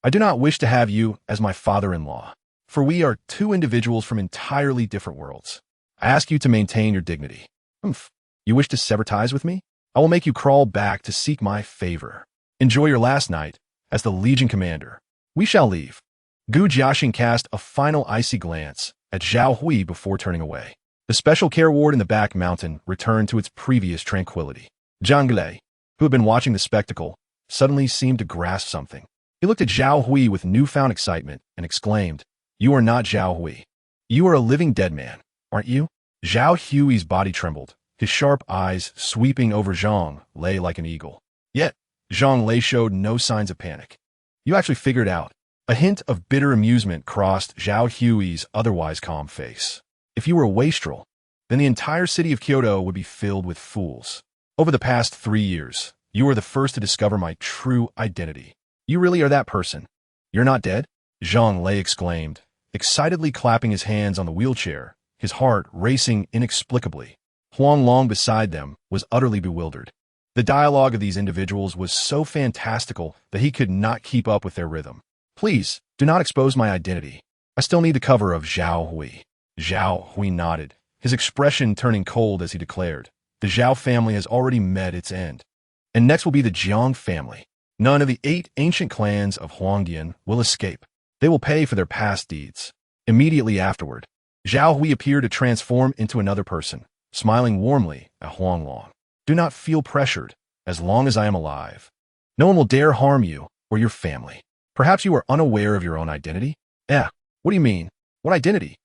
I do not wish to have you as my father-in-law, for we are 2 individuals from entirely different worlds. I ask you to maintain your dignity. Humph. You wish to sever ties with me? I will make you crawl back to seek my favor. Enjoy your last night as the Legion Commander. We shall leave. Gu Jiaxing cast a final icy glance at Zhao Hui before turning away. The special care ward in the back mountain returned to its previous tranquility. Zhang Lei, who had been watching the spectacle, suddenly seemed to grasp something. He looked at Zhao Hui with newfound excitement and exclaimed, You are not Zhao Hui. You are a living dead man, aren't you? Zhao Hui's body trembled, his sharp eyes sweeping over Zhang Lei like an eagle. Yet, Zhang Lei showed no signs of panic. You actually figured out. A hint of bitter amusement crossed Zhao Hui's otherwise calm face. If you were a wastrel, then the entire city of Kyoto would be filled with fools. Over the past 3 years, you were the first to discover my true identity. You really are that person. You're not dead? Zhang Lei exclaimed, excitedly clapping his hands on the wheelchair, his heart racing inexplicably. Huang Long beside them was utterly bewildered. The dialogue of these individuals was so fantastical that he could not keep up with their rhythm. Please, do not expose my identity. I still need the cover of Zhao Hui. Zhao Hui nodded, his expression turning cold as he declared, The Zhao family has already met its end. And next will be the Jiang family. None of the 8 ancient clans of Huangdian will escape. They will pay for their past deeds. Immediately afterward, Zhao Hui appeared to transform into another person, smiling warmly at Huang Long. Do not feel pressured, as long as I am alive. No one will dare harm you or your family. Perhaps you are unaware of your own identity? What do you mean? What identity?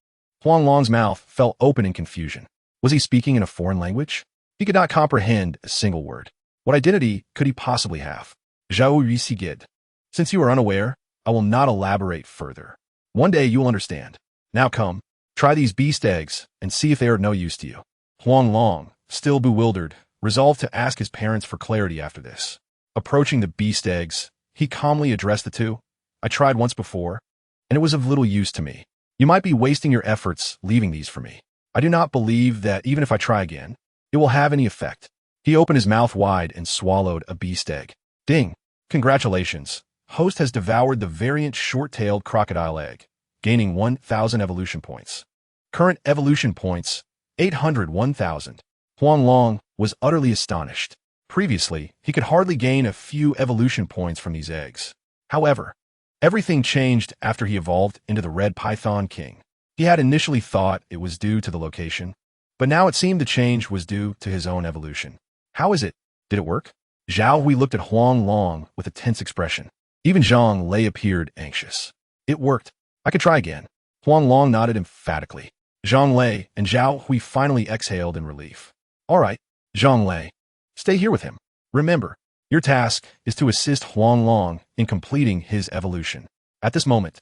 Huang Long's mouth fell open in confusion. Was he speaking in a foreign language? He could not comprehend a single word. What identity could he possibly have? Zhao Yusigid. Since you are unaware, I will not elaborate further. One day you will understand. Now come, try these beast eggs and see if they are of no use to you. Huang Long, still bewildered, resolved to ask his parents for clarity after this. Approaching the beast eggs, he calmly addressed the 2. I tried once before, and it was of little use to me. You might be wasting your efforts leaving these for me. I do not believe that even if I try again, it will have any effect. He opened his mouth wide and swallowed a beast egg. Ding! Congratulations. Host has devoured the variant short-tailed crocodile egg, gaining 1,000 evolution points. Current evolution points, 801,000. Huang Long was utterly astonished. Previously, he could hardly gain a few evolution points from these eggs. However, everything changed after he evolved into the Red Python King. He had initially thought it was due to the location, but now it seemed the change was due to his own evolution. How is it? Did it work? Zhao Hui looked at Huang Long with a tense expression. Even Zhang Lei appeared anxious. It worked. I could try again. Huang Long nodded emphatically. Zhang Lei and Zhao Hui finally exhaled in relief. All right, Zhang Lei, stay here with him. Remember, your task is to assist Huang Long in completing his evolution. At this moment,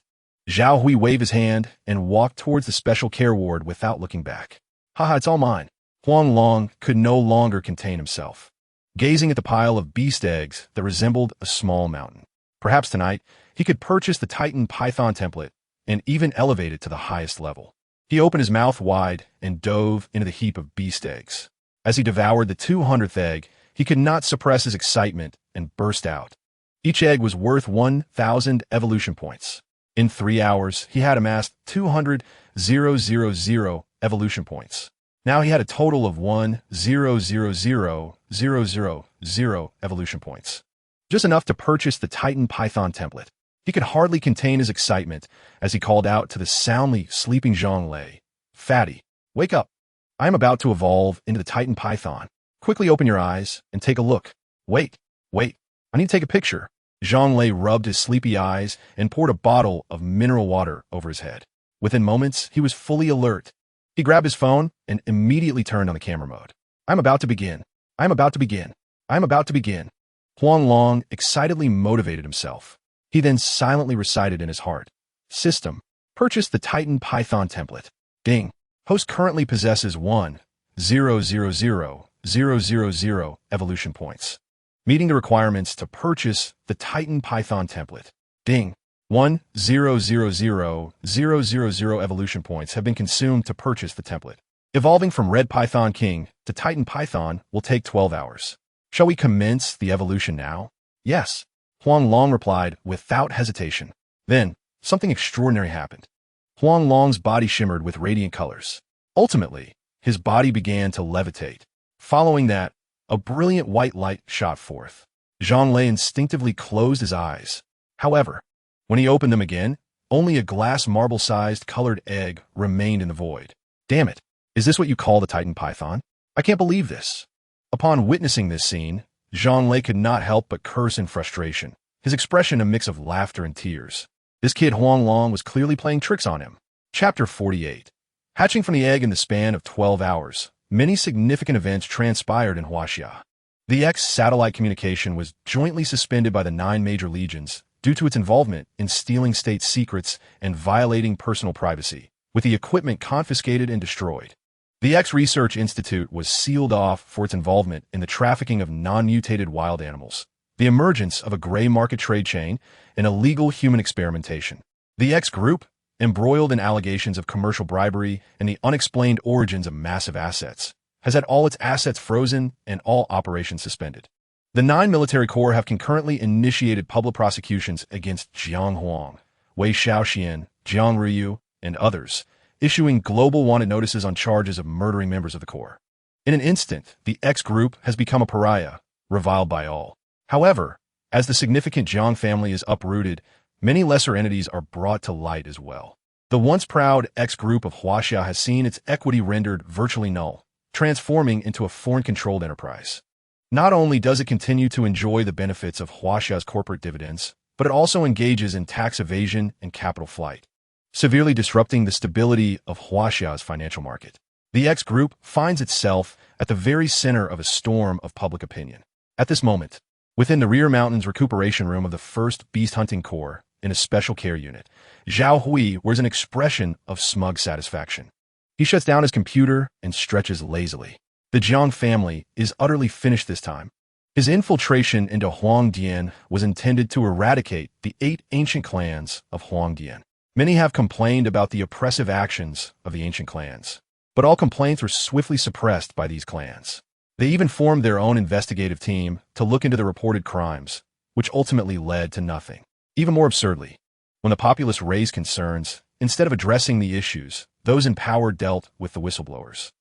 Zhao Hui waved his hand and walked towards the special care ward without looking back. Haha, it's all mine. Huang Long could no longer contain himself, gazing at the pile of beast eggs that resembled a small mountain. Perhaps tonight, he could purchase the Titan Python template and even elevate it to the highest level. He opened his mouth wide and dove into the heap of beast eggs. As he devoured the 200th egg, he could not suppress his excitement and burst out. Each egg was worth 1,000 evolution points. In 3 hours, he had amassed 200,000 evolution points. Now he had a total of 1,000,000 evolution points. Just enough to purchase the Titan Python template. He could hardly contain his excitement as he called out to the soundly sleeping Zhang Lei. Fatty, wake up. I am about to evolve into the Titan Python. Quickly open your eyes and take a look. Wait. I need to take a picture. Zhang Lei rubbed his sleepy eyes and poured a bottle of mineral water over his head. Within moments, he was fully alert. He grabbed his phone and immediately turned on the camera mode. I'm about to begin. Huang Long excitedly motivated himself. He then silently recited in his heart. System. Purchase the Titan Python template. Ding. Host currently possesses 1,000,000 evolution points. meeting the requirements to purchase the Titan Python template. Ding. 1,000,000 evolution points have been consumed to purchase the template. Evolving from Red Python King to Titan Python will take 12 hours. Shall we commence the evolution now? Yes, Huang Long replied without hesitation. Then, something extraordinary happened. Huang Long's body shimmered with radiant colors. Ultimately, his body began to levitate. Following that, a brilliant white light shot forth. Zhang Lei instinctively closed his eyes. However, when he opened them again, only a glass marble-sized colored egg remained in the void. Damn it, is this what you call the Titan Python? I can't believe this. Upon witnessing this scene, Zhang Lei could not help but curse in frustration, his expression a mix of laughter and tears. This kid Huang Long was clearly playing tricks on him. Chapter 48. Hatching from the egg in the span of 12 hours, many significant events transpired in Huaxia. The X-satellite communication was jointly suspended by the 9 major legions due to its involvement in stealing state secrets and violating personal privacy, with the equipment confiscated and destroyed. The X-Research Institute was sealed off for its involvement in the trafficking of non-mutated wild animals, the emergence of a gray market trade chain, and illegal human experimentation. The X Group, embroiled in allegations of commercial bribery and the unexplained origins of massive assets, has had all its assets frozen and all operations suspended. The 9 military corps have concurrently initiated public prosecutions against Jiang Huang, Wei Shaoxian, Jiang Ryu, and others, issuing global wanted notices on charges of murdering members of the corps. In an instant, the X Group has become a pariah, reviled by all. However, as the significant Jiang family is uprooted, many lesser entities are brought to light as well. The once proud X Group of Huaxia has seen its equity rendered virtually null, transforming into a foreign-controlled enterprise. Not only does it continue to enjoy the benefits of Huaxia's corporate dividends, but it also engages in tax evasion and capital flight, severely disrupting the stability of Huaxia's financial market. The X Group finds itself at the very center of a storm of public opinion. At this moment, within the rear mountains recuperation room of the 1st Beast Hunting Corps in a special care unit, Zhao Hui wears an expression of smug satisfaction. He shuts down his computer and stretches lazily. The Jiang family is utterly finished this time. His infiltration into Huangdian was intended to eradicate the 8 ancient clans of Huangdian. Many have complained about the oppressive actions of the ancient clans, but all complaints were swiftly suppressed by these clans. They even formed their own investigative team to look into the reported crimes, which ultimately led to nothing. Even more absurdly, when the populace raised concerns, instead of addressing the issues, those in power dealt with the whistleblowers.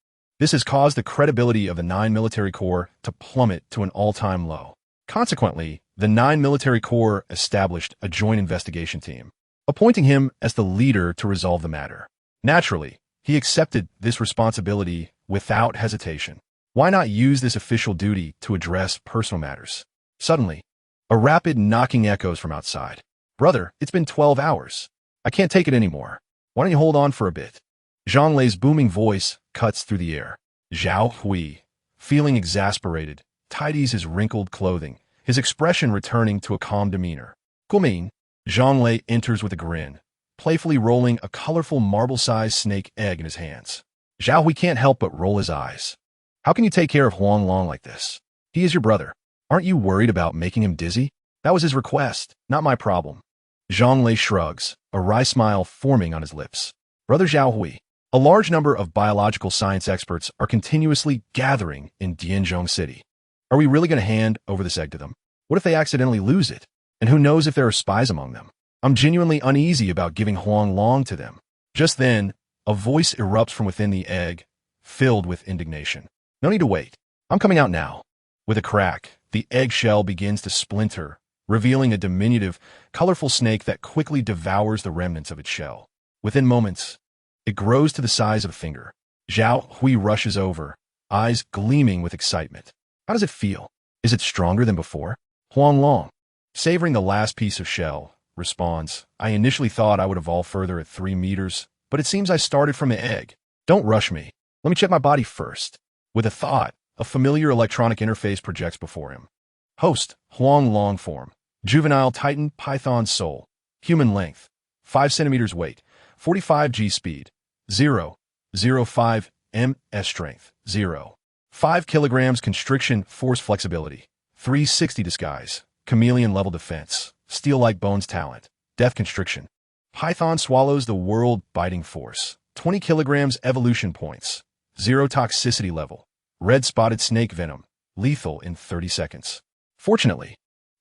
This has caused the credibility of the 9 military corps to plummet to an all-time low. Consequently, the 9 military corps established a joint investigation team, appointing him as the leader to resolve the matter. Naturally, he accepted this responsibility without hesitation. Why not use this official duty to address personal matters? Suddenly, a rapid knocking echoes from outside. "Brother, it's been 12 hours. I can't take it anymore. Why don't you hold on for a bit?" Zhang Lei's booming voice cuts through the air. Zhao Hui, feeling exasperated, tidies his wrinkled clothing, his expression returning to a calm demeanor. "Gumin." Zhang Lei enters with a grin, playfully rolling a colorful marble-sized snake egg in his hands. Zhao Hui can't help but roll his eyes. "How can you take care of Huang Long like this? He is your brother. Aren't you worried about making him dizzy? That was his request, not my problem." Zhang Lei shrugs, a wry smile forming on his lips. "Brother Zhao Hui, a large number of biological science experts are continuously gathering in Dianzhong City. Are we really going to hand over this egg to them? What if they accidentally lose it? And who knows if there are spies among them? I'm genuinely uneasy about giving Huang Long to them." Just then, a voice erupts from within the egg, filled with indignation. "No need to wait. I'm coming out now." With a crack, the eggshell begins to splinter, revealing a diminutive, colorful snake that quickly devours the remnants of its shell. Within moments, it grows to the size of a finger. Zhao Hui rushes over, eyes gleaming with excitement. "How does it feel? Is it stronger than before?" Huang Long, savoring the last piece of shell, responds, "I initially thought I would evolve further at 3 meters, but it seems I started from an egg. Don't rush me. Let me check my body first." With a thought, a familiar electronic interface projects before him. Host, Huang Long form. Juvenile Titan Python soul. Human length, 5 centimeters weight. 45 G speed. 0.05 ms strength. 0.5 kilograms constriction force flexibility. 360 disguise, chameleon-level defense, steel-like bones talent, death constriction. Python swallows the world biting force, 20 kilograms evolution points, 0 toxicity level, red-spotted snake venom, lethal in 30 seconds. Fortunately,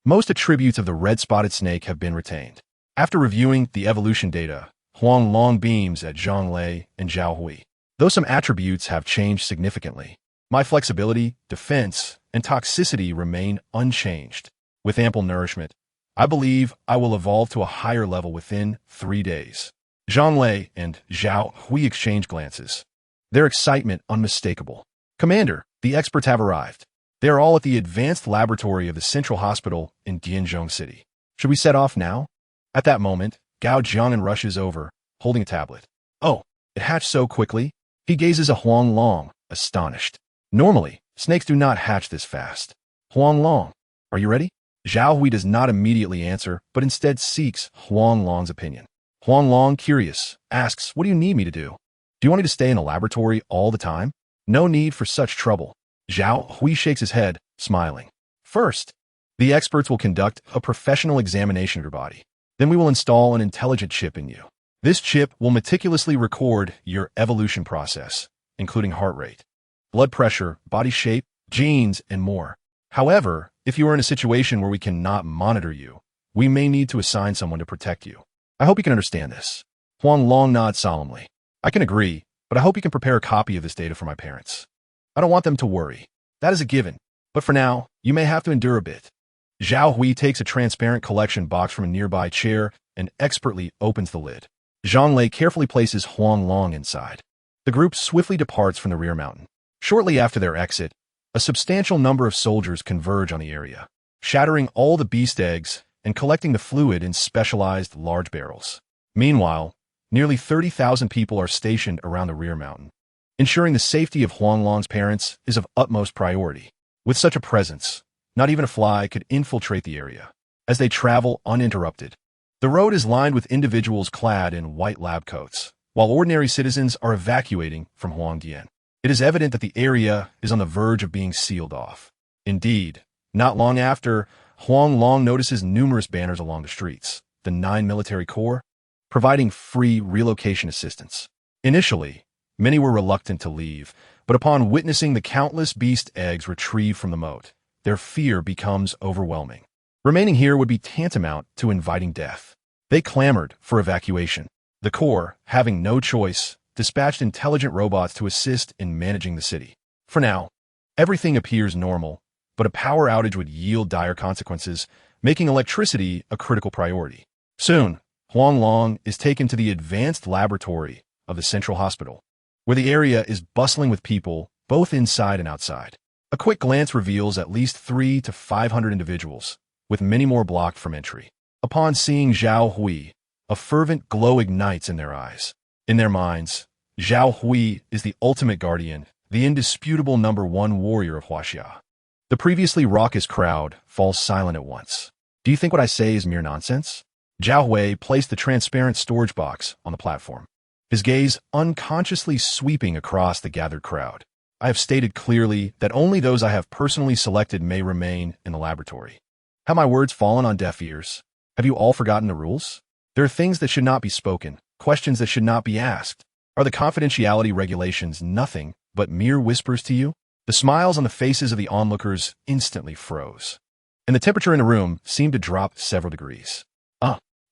most attributes of the red-spotted snake have been retained. After reviewing the evolution data, Huang Long beams at Zhang Lei and Zhao Hui. Though some attributes have changed significantly, my flexibility, defense, and toxicity remain unchanged. With ample nourishment, I believe I will evolve to a higher level within 3 days. Zhang Lei and Zhao Hui exchange glances, their excitement unmistakable. Commander, the experts have arrived. They are all at the advanced laboratory of the Central Hospital in Dianzhong City. Should we set off now? At that moment, Gao Jiang'an rushes over, holding a tablet. Oh, it hatched so quickly? He gazes at Huang Long, astonished. Normally, snakes do not hatch this fast. Huang Long, are you ready? Zhao Hui does not immediately answer, but instead seeks Huang Long's opinion. Huang Long, curious, asks, what do you need me to do? Do you want me to stay in the laboratory all the time? No need for such trouble. Zhao Hui shakes his head, smiling. First, the experts will conduct a professional examination of your body. Then we will install an intelligent chip in you. This chip will meticulously record your evolution process, including heart rate, blood pressure, body shape, genes, and more. However, if you are in a situation where we cannot monitor you, we may need to assign someone to protect you. I hope you can understand this. Huang Long nods solemnly. I can agree, but I hope you can prepare a copy of this data for my parents. I don't want them to worry. That is a given. But for now, you may have to endure a bit. Zhao Hui takes a transparent collection box from a nearby chair and expertly opens the lid. Zhang Lei carefully places Huang Long inside. The group swiftly departs from the rear mountain. Shortly after their exit, a substantial number of soldiers converge on the area, shattering all the beast eggs and collecting the fluid in specialized large barrels. Meanwhile, nearly 30,000 people are stationed around the rear mountain. Ensuring the safety of Huang Long's parents is of utmost priority. With such a presence, not even a fly could infiltrate the area. As they travel uninterrupted, the road is lined with individuals clad in white lab coats, while ordinary citizens are evacuating from Huangdian. It is evident that the area is on the verge of being sealed off. Indeed, not long after, Huang Long notices numerous banners along the streets, the 9 Military Corps, providing free relocation assistance. Initially, many were reluctant to leave, but upon witnessing the countless beast eggs retrieved from the moat, their fear becomes overwhelming. Remaining here would be tantamount to inviting death. They clamored for evacuation. The Corps, having no choice, dispatched intelligent robots to assist in managing the city. For now, everything appears normal, but a power outage would yield dire consequences, making electricity a critical priority. Soon, Huang Long is taken to the advanced laboratory of the Central Hospital, where the area is bustling with people, both inside and outside. A quick glance reveals at least 300 to 500 individuals, with many more blocked from entry. Upon seeing Zhao Hui, a fervent glow ignites in their eyes. In their minds, Zhao Hui is the ultimate guardian, the indisputable #1 warrior of Huaxia. The previously raucous crowd falls silent at once. Do you think what I say is mere nonsense? Zhao Hui placed the transparent storage box on the platform, his gaze unconsciously sweeping across the gathered crowd. I have stated clearly that only those I have personally selected may remain in the laboratory. Have my words fallen on deaf ears? Have you all forgotten the rules? There are things that should not be spoken, questions that should not be asked. Are the confidentiality regulations nothing but mere whispers to you? The smiles on the faces of the onlookers instantly froze, and the temperature in the room seemed to drop several degrees.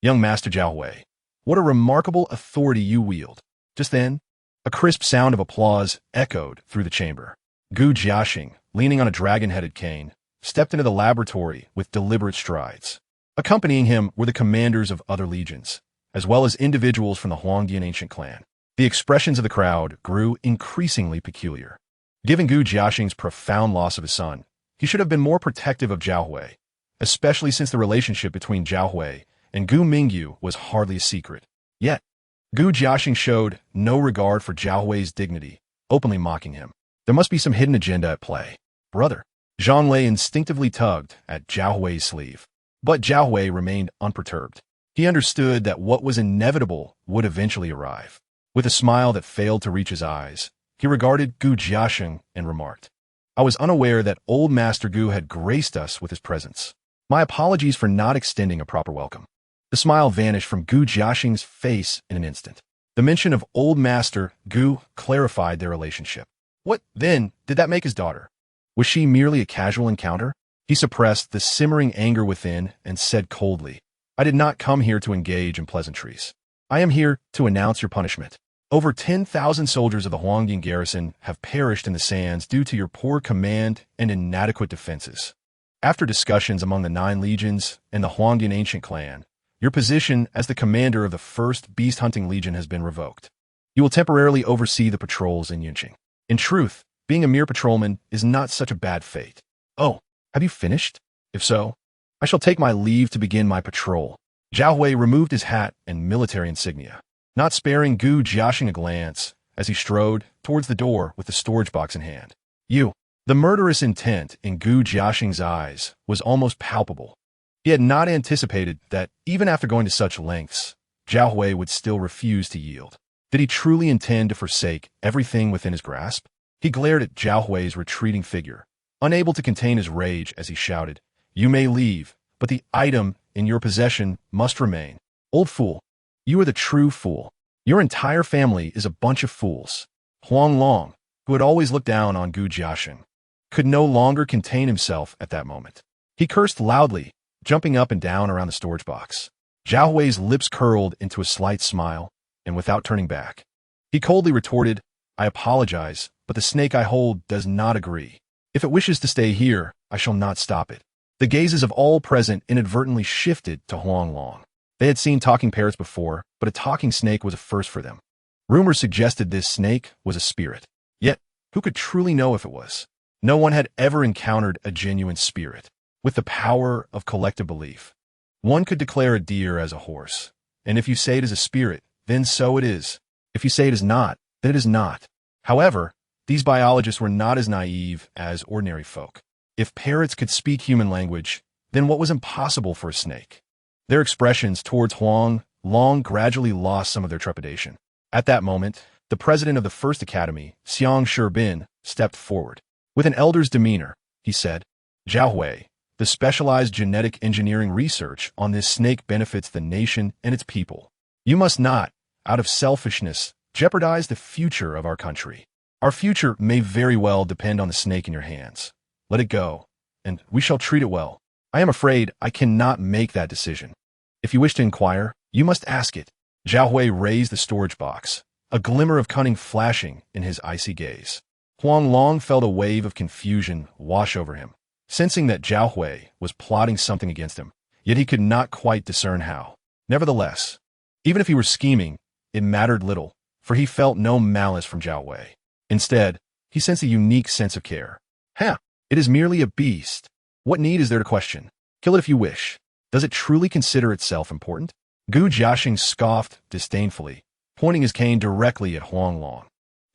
Young Master Zhao Hui, what a remarkable authority you wield. Just then, a crisp sound of applause echoed through the chamber. Gu Jiaxing, leaning on a dragon-headed cane, stepped into the laboratory with deliberate strides. Accompanying him were the commanders of other legions, as well as individuals from the Huangdian ancient clan. The expressions of the crowd grew increasingly peculiar. Given Gu Jiaxing's profound loss of his son, he should have been more protective of Zhao Hui, especially since the relationship between Zhao Hui and Gu Mingyu was hardly a secret. Yet, Gu Jiaxing showed no regard for Zhao Hui's dignity, openly mocking him. There must be some hidden agenda at play. Brother, Zhang Lei instinctively tugged at Zhao Hui's sleeve. But Zhao Hui remained unperturbed. He understood that what was inevitable would eventually arrive. With a smile that failed to reach his eyes, he regarded Gu Jiaxing and remarked, I was unaware that old Master Gu had graced us with his presence. My apologies for not extending a proper welcome. The smile vanished from Gu Jiaxing's face in an instant. The mention of old Master Gu clarified their relationship. What, then, did that make his daughter? Was she merely a casual encounter? He suppressed the simmering anger within and said coldly, I did not come here to engage in pleasantries. I am here to announce your punishment. Over 10,000 soldiers of the Huangdian garrison have perished in the sands due to your poor command and inadequate defenses. After discussions among the 9 legions and the Huangdian ancient clan, your position as the commander of the 1st Beast Hunting Legion has been revoked. You will temporarily oversee the patrols in Yunqing. In truth, being a mere patrolman is not such a bad fate. Oh, have you finished? If so, I shall take my leave to begin my patrol. Zhao Hui removed his hat and military insignia, not sparing Gu Jiaxing a glance as he strode towards the door with the storage box in hand. The murderous intent in Gu Jiaxing's eyes was almost palpable. He had not anticipated that, even after going to such lengths, Zhao Hui would still refuse to yield. Did he truly intend to forsake everything within his grasp? He glared at Zhao Hui's retreating figure, unable to contain his rage as he shouted, You may leave, but the item in your possession must remain. Old fool, you are the true fool. Your entire family is a bunch of fools. Huang Long, who had always looked down on Gu Jiaxing, could no longer contain himself at that moment. He cursed loudly, jumping up and down around the storage box. Zhao Hui's lips curled into a slight smile, and without turning back, he coldly retorted, I apologize, but the snake I hold does not agree. If it wishes to stay here, I shall not stop it. The gazes of all present inadvertently shifted to Huang Long. They had seen talking parrots before, but a talking snake was a first for them. Rumors suggested this snake was a spirit. Yet, who could truly know if it was? No one had ever encountered a genuine spirit, with the power of collective belief. One could declare a deer as a horse, and if you say it is a spirit, then so it is. If you say it is not, then it is not. However, these biologists were not as naive as ordinary folk. If parrots could speak human language, then what was impossible for a snake? Their expressions towards Huang Long gradually lost some of their trepidation. At that moment, the president of the First Academy, Xiang Sherbin, stepped forward. With an elder's demeanor, he said, Zhao Hui, the specialized genetic engineering research on this snake benefits the nation and its people. You must not, out of selfishness, jeopardize the future of our country. Our future may very well depend on the snake in your hands. Let it go, and we shall treat it well. I am afraid I cannot make that decision. If you wish to inquire, you must ask it. Zhao Hui raised the storage box, a glimmer of cunning flashing in his icy gaze. Huang Long felt a wave of confusion wash over him, sensing that Zhao Hui was plotting something against him, yet he could not quite discern how. Nevertheless, even if he were scheming, it mattered little, for he felt no malice from Zhao Hui. Instead, he sensed a unique sense of care. It is merely a beast. What need is there to question? Kill it if you wish. Does it truly consider itself important? Gu Jiaxing scoffed disdainfully, pointing his cane directly at Huang Long,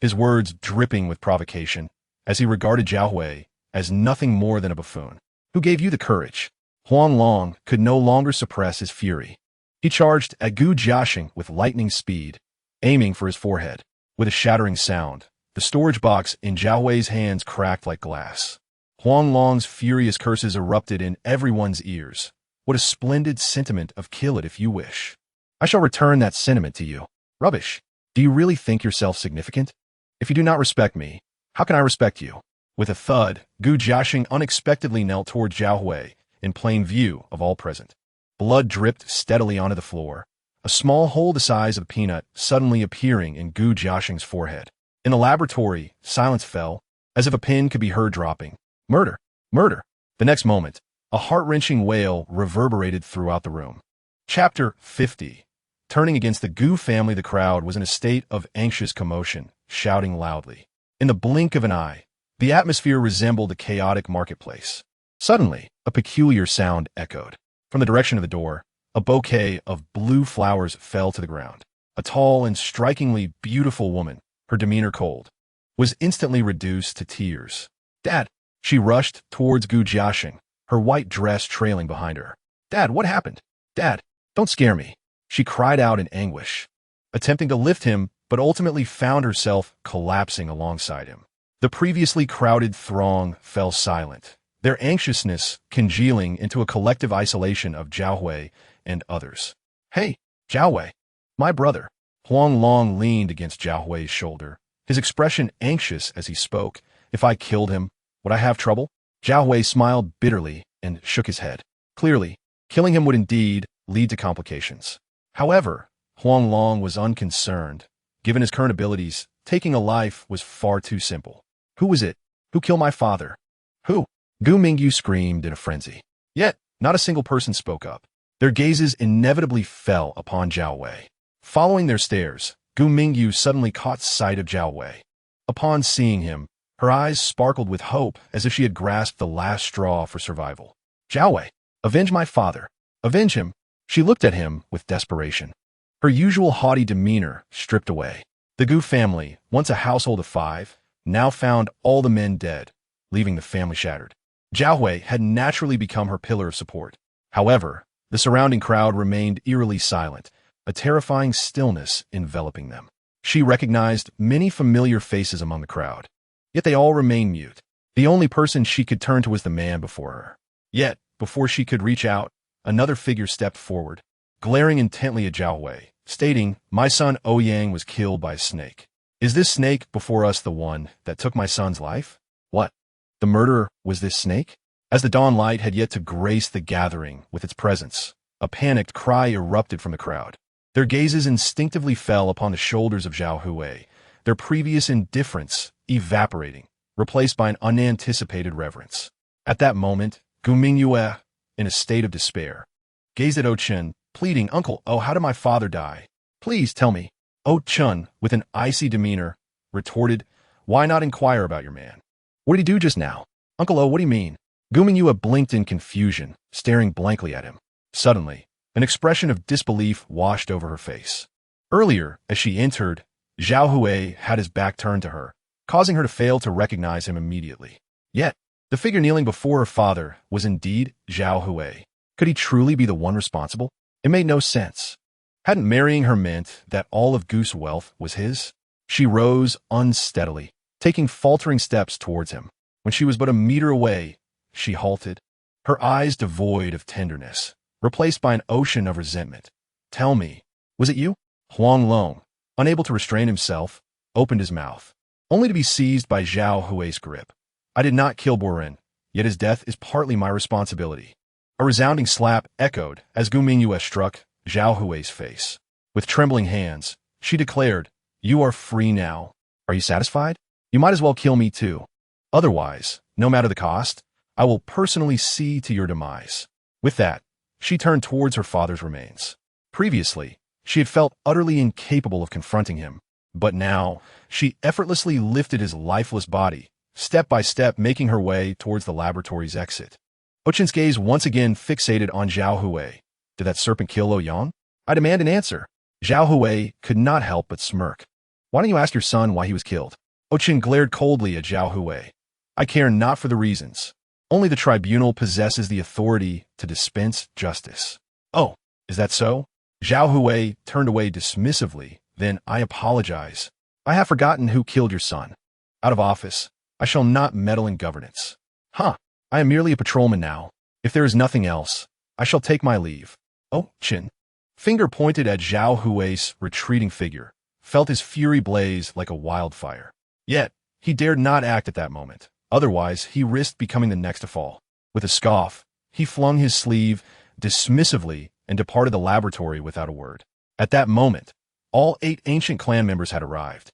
his words dripping with provocation, as he regarded Zhao Hui as nothing more than a buffoon. Who gave you the courage? Huang Long could no longer suppress his fury. He charged at Gu Jiaxing with lightning speed, aiming for his forehead. With a shattering sound, the storage box in Zhao Hui's hands cracked like glass. Huang Long's furious curses erupted in everyone's ears. What a splendid sentiment of kill it if you wish. I shall return that sentiment to you. Rubbish. Do you really think yourself significant? If you do not respect me, how can I respect you? With a thud, Gu Jiaxing unexpectedly knelt toward Zhao Hui in plain view of all present. Blood dripped steadily onto the floor, a small hole the size of a peanut suddenly appearing in Gu Jiaxing's forehead. In the laboratory, silence fell, as if a pin could be heard dropping. Murder! Murder! The next moment, a heart-wrenching wail reverberated throughout the room. Chapter 50. Turning against the Gu family, the crowd was in a state of anxious commotion, shouting loudly. In the blink of an eye, the atmosphere resembled a chaotic marketplace. Suddenly, a peculiar sound echoed. From the direction of the door, a bouquet of blue flowers fell to the ground. A tall and strikingly beautiful woman, her demeanor cold, was instantly reduced to tears. Dad! She rushed towards Gu Jiaxing, her white dress trailing behind her. Dad, what happened? Dad, don't scare me. She cried out in anguish, attempting to lift him, but ultimately found herself collapsing alongside him. The previously crowded throng fell silent, their anxiousness congealing into a collective isolation of Zhao Hui and others. Hey, Zhao Hui, my brother. Huang Long leaned against Zhao Hui's shoulder, his expression anxious as he spoke. If I killed him, would I have trouble? Zhao Hui smiled bitterly and shook his head. Clearly, killing him would indeed lead to complications. However, Huang Long was unconcerned. Given his current abilities, taking a life was far too simple. Who was it? Who killed my father? Who? Gu Mingyu screamed in a frenzy. Yet, not a single person spoke up. Their gazes inevitably fell upon Zhao Hui. Following their stares, Gu Mingyu suddenly caught sight of Zhao Hui. Upon seeing him, her eyes sparkled with hope as if she had grasped the last straw for survival. Zhao Hui, avenge my father. Avenge him. She looked at him with desperation. Her usual haughty demeanor stripped away. The Gu family, once a household of 5, now found all the men dead, leaving the family shattered. Zhao Hui had naturally become her pillar of support. However, the surrounding crowd remained eerily silent, a terrifying stillness enveloping them. She recognized many familiar faces among the crowd, yet they all remained mute. The only person she could turn to was the man before her. Yet, before she could reach out, another figure stepped forward, glaring intently at Zhao Hui, stating, "My son Ouyang was killed by a snake. Is this snake before us the one that took my son's life?" What? The murderer was this snake? As the dawn light had yet to grace the gathering with its presence, a panicked cry erupted from the crowd. Their gazes instinctively fell upon the shoulders of Zhao Hui, their previous indifference evaporating, replaced by an unanticipated reverence. At that moment, Gu Mingyue, in a state of despair, gazed at O Chen, pleading, "Uncle, oh, how did my father die? Please tell me." O Chen, with an icy demeanor, retorted, "Why not inquire about your man? What did he do just now?" "Uncle Oh, what do you mean?" Gu Mingyue blinked in confusion, staring blankly at him. Suddenly, an expression of disbelief washed over her face. Earlier, as she entered, Zhao Hui had his back turned to her, causing her to fail to recognize him immediately. Yet, the figure kneeling before her father was indeed Zhao Hui. Could he truly be the one responsible? It made no sense. Hadn't marrying her meant that all of Gu's wealth was his? She rose unsteadily, taking faltering steps towards him. When she was but a meter away, she halted, her eyes devoid of tenderness, replaced by an ocean of resentment. "Tell me, was it you?" Huang Long, unable to restrain himself, opened his mouth, only to be seized by Zhao Hui's grip. "I did not kill Boren, yet his death is partly my responsibility." A resounding slap echoed as Gu Mingyue struck Zhao Hui's face. With trembling hands, she declared, "You are free now. Are you satisfied? You might as well kill me too. Otherwise, no matter the cost, I will personally see to your demise." With that, she turned towards her father's remains. Previously, she had felt utterly incapable of confronting him, but now, she effortlessly lifted his lifeless body, step by step making her way towards the laboratory's exit. Ochen's gaze once again fixated on Zhao Hui. Did that serpent kill Ouyang? I demand an answer. Zhao Hui could not help but smirk. Why don't you ask your son why he was killed? Ochen glared coldly at Zhao Hui. I care not for the reasons. Only the tribunal possesses the authority to dispense justice. Oh, is that so? Zhao Hui turned away dismissively. Then, I apologize. I have forgotten who killed your son. Out of office, I shall not meddle in governance. I am merely a patrolman now. If there is nothing else, I shall take my leave. Oh, Chin. Finger pointed at Zhao Hui's retreating figure, felt his fury blaze like a wildfire. Yet, he dared not act at that moment. Otherwise, he risked becoming the next to fall. With a scoff, he flung his sleeve dismissively and departed the laboratory without a word. At that moment, all 8 ancient clan members had arrived,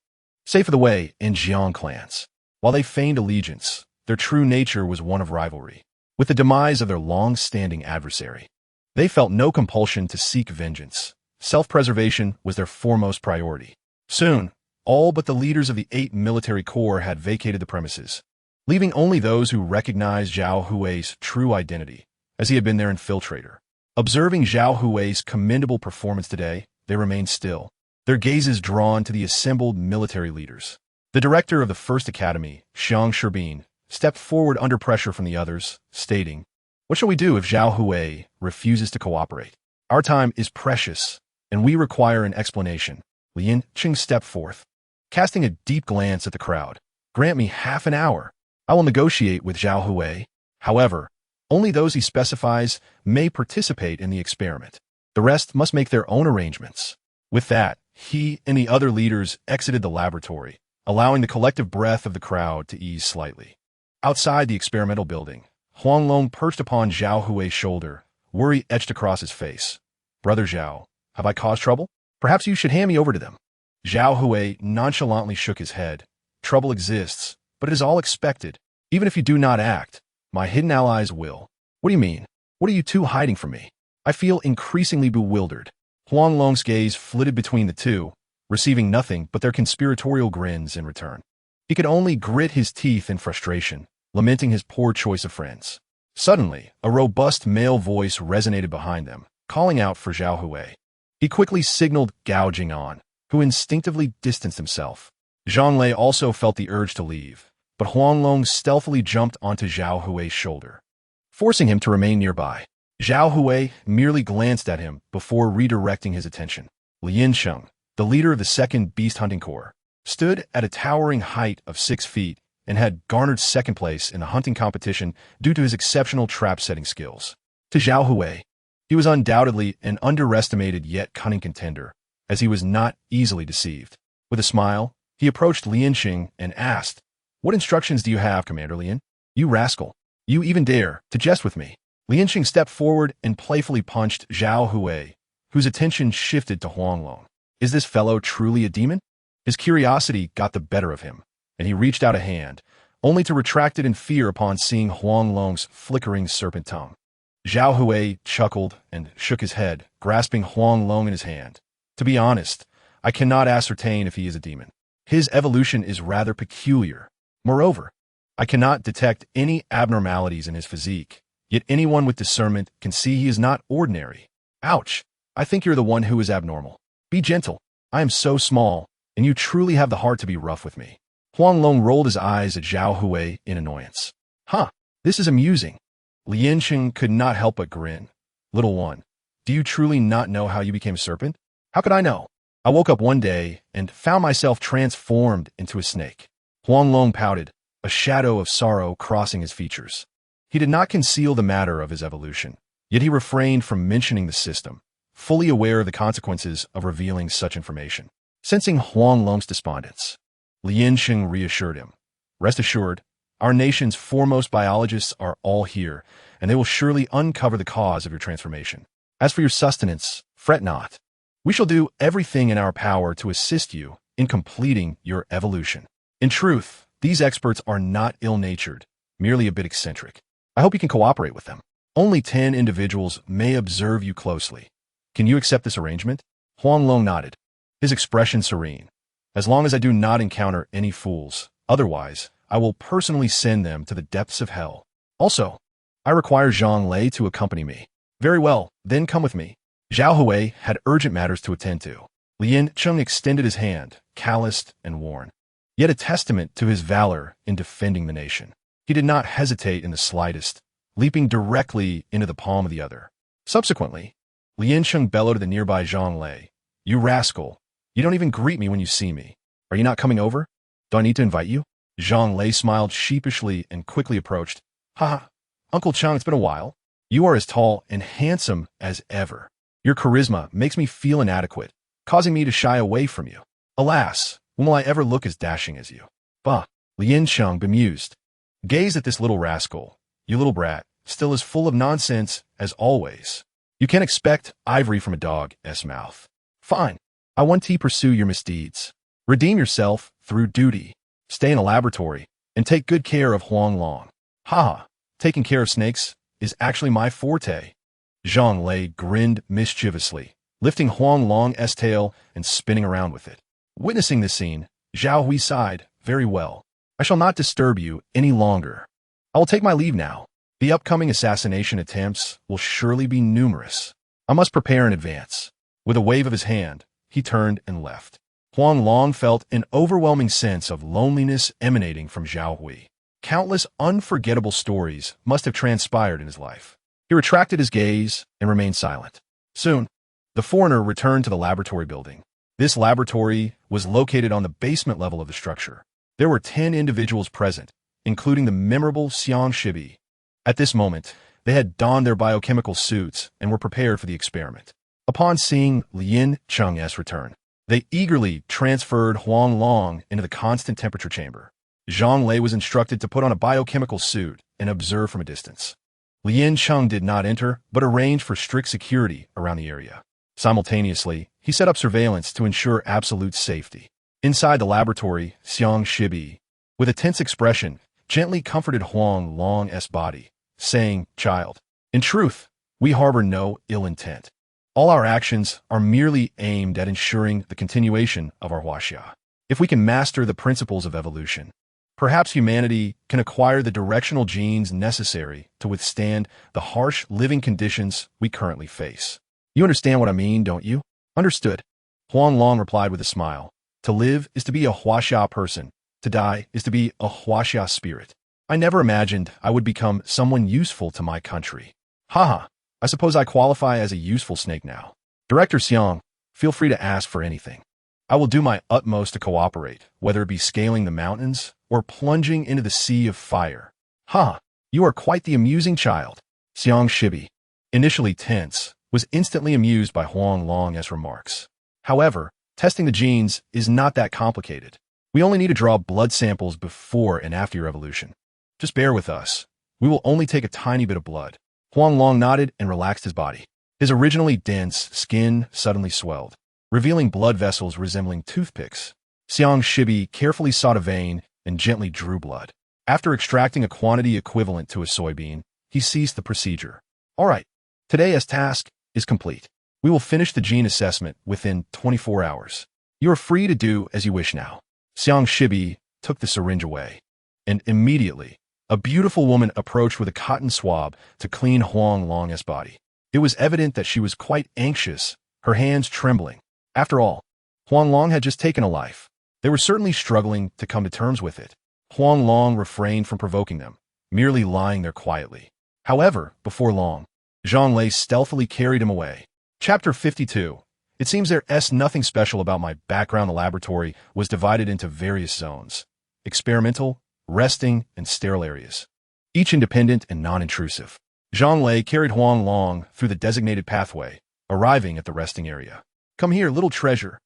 save for the Wei and Jiang clans. While they feigned allegiance, their true nature was one of rivalry. With the demise of their long-standing adversary, they felt no compulsion to seek vengeance. Self-preservation was their foremost priority. Soon, all but the leaders of the 8 military corps had vacated the premises, leaving only those who recognized Zhao Hui's true identity, as he had been their infiltrator. Observing Zhao Hui's commendable performance today, they remained still, their gazes drawn to the assembled military leaders. The director of the First Academy, Xiang Sherbin, stepped forward under pressure from the others, stating, "What shall we do if Zhao Hui refuses to cooperate? Our time is precious, and we require an explanation." Lian Qing stepped forth, casting a deep glance at the crowd. Grant me half an hour. I will negotiate with Zhao Hui. However, only those he specifies may participate in the experiment. The rest must make their own arrangements. With that, he and the other leaders exited the laboratory, allowing the collective breath of the crowd to ease slightly. Outside the experimental building, Huang Long perched upon Zhao Hui's shoulder, worry etched across his face. Brother Zhao, have I caused trouble? Perhaps you should hand me over to them. Zhao Hui nonchalantly shook his head. Trouble exists, but it is all expected. Even if you do not act, my hidden allies will. What do you mean? What are you two hiding from me? I feel increasingly bewildered. Huang Long's gaze flitted between the two, receiving nothing but their conspiratorial grins in return. He could only grit his teeth in frustration, lamenting his poor choice of friends. Suddenly, a robust male voice resonated behind them, calling out for Zhao Hui. He quickly signaled Gao Jing'an, who instinctively distanced himself. Zhang Lei also felt the urge to leave, but Huang Long stealthily jumped onto Zhao Hui's shoulder, forcing him to remain nearby. Zhao Hui merely glanced at him before redirecting his attention. Lian Sheng, the leader of the 2nd Beast Hunting Corps, stood at a towering height of 6 feet and had garnered 2nd place in the hunting competition due to his exceptional trap-setting skills. To Zhao Hui, he was undoubtedly an underestimated yet cunning contender, as he was not easily deceived. With a smile, he approached Lian Sheng and asked, "What instructions do you have, Commander Lian? You rascal! You even dare to jest with me!" Lian Sheng stepped forward and playfully punched Zhao Hui, whose attention shifted to Huang Long. Is this fellow truly a demon? His curiosity got the better of him, and he reached out a hand, only to retract it in fear upon seeing Huang Long's flickering serpent tongue. Zhao Hui chuckled and shook his head, grasping Huang Long in his hand. To be honest, I cannot ascertain if he is a demon. His evolution is rather peculiar. Moreover, I cannot detect any abnormalities in his physique, yet anyone with discernment can see he is not ordinary. Ouch! I think you're the one who is abnormal. Be gentle. I am so small, and you truly have the heart to be rough with me. Huang Long rolled his eyes at Zhao Hui in annoyance. Huh, this is amusing. Lian Sheng could not help but grin. Little one, do you truly not know how you became a serpent? How could I know? I woke up one day and found myself transformed into a snake. Huang Long pouted, a shadow of sorrow crossing his features. He did not conceal the matter of his evolution, yet he refrained from mentioning the system, fully aware of the consequences of revealing such information. Sensing Huang Long's despondence, Lian Sheng reassured him. Rest assured, our nation's foremost biologists are all here, and they will surely uncover the cause of your transformation. As for your sustenance, fret not. We shall do everything in our power to assist you in completing your evolution. In truth, these experts are not ill-natured, merely a bit eccentric. I hope you can cooperate with them. Only 10 individuals may observe you closely. Can you accept this arrangement? Huang Long nodded, his expression serene. As long as I do not encounter any fools, otherwise, I will personally send them to the depths of hell. Also, I require Zhang Lei to accompany me. Very well, then come with me. Zhao Hui had urgent matters to attend to. Lian Sheng extended his hand, calloused and worn, yet a testament to his valor in defending the nation. He did not hesitate in the slightest, leaping directly into the palm of the other. Subsequently, Lian Sheng bellowed at the nearby Zhang Lei. You rascal! You don't even greet me when you see me. Are you not coming over? Do I need to invite you? Zhang Lei smiled sheepishly and quickly approached. Ha! Uncle Chang, it's been a while. You are as tall and handsome as ever. Your charisma makes me feel inadequate, causing me to shy away from you. Alas, when will I ever look as dashing as you? Bah! Lian Sheng, bemused, gazed at this little rascal. You little brat, still as full of nonsense as always. You can't expect ivory from a dog's mouth. Fine. I want to pursue your misdeeds. Redeem yourself through duty. Stay in a laboratory and take good care of Huang Long. Ha! Taking care of snakes is actually my forte. Zhang Lei grinned mischievously, lifting Huang Long's tail and spinning around with it. Witnessing this scene, Zhao Hui sighed. Very well. I shall not disturb you any longer. I will take my leave now. The upcoming assassination attempts will surely be numerous. I must prepare in advance. With a wave of his hand, he turned and left. Huang Long felt an overwhelming sense of loneliness emanating from Zhao Hui. Countless unforgettable stories must have transpired in his life. He retracted his gaze and remained silent. Soon, the foreigner returned to the laboratory building. This laboratory was located on the basement level of the structure. There were 10 individuals present, including the memorable Xiang Shibi. At this moment, they had donned their biochemical suits and were prepared for the experiment. Upon seeing Lin Cheng's return, they eagerly transferred Huang Long into the constant temperature chamber. Zhang Lei was instructed to put on a biochemical suit and observe from a distance. Lin Cheng did not enter, but arranged for strict security around the area. Simultaneously, he set up surveillance to ensure absolute safety. Inside the laboratory, Xiang Shibi, with a tense expression, gently comforted Huang Long's body, saying, "Child, in truth, we harbor no ill intent. All our actions are merely aimed at ensuring the continuation of our huaxia. If we can master the principles of evolution, perhaps humanity can acquire the directional genes necessary to withstand the harsh living conditions we currently face." You understand what I mean, don't you? Understood. Huang Long replied with a smile. To live is to be a huaxia person. To die is to be a huaxia spirit. I never imagined I would become someone useful to my country. Haha, I suppose I qualify as a useful snake now. Director Xiang, feel free to ask for anything. I will do my utmost to cooperate, whether it be scaling the mountains or plunging into the sea of fire. Ha, you are quite the amusing child. Xiang Shibi, initially tense, was instantly amused by Huang Long's remarks. However, testing the genes is not that complicated. We only need to draw blood samples before and after your evolution. Just bear with us. We will only take a tiny bit of blood. Huang Long nodded and relaxed his body. His originally dense skin suddenly swelled, revealing blood vessels resembling toothpicks. Xiang Shibi carefully sought a vein and gently drew blood. After extracting a quantity equivalent to a soybean, he ceased the procedure. All right, today's task is complete. We will finish the gene assessment within 24 hours. You are free to do as you wish now. Xiang Shibi took the syringe away, and immediately, a beautiful woman approached with a cotton swab to clean Huang Long's body. It was evident that she was quite anxious, her hands trembling. After all, Huang Long had just taken a life. They were certainly struggling to come to terms with it. Huang Long refrained from provoking them, merely lying there quietly. However, before long, Zhang Lei stealthily carried him away. Chapter 52. It seems there's nothing special about my background. The laboratory was divided into various zones: experimental, resting, and sterile areas, each independent and non-intrusive. Zhang Lei carried Huang Long through the designated pathway, arriving at the resting area. Come here, little treasure.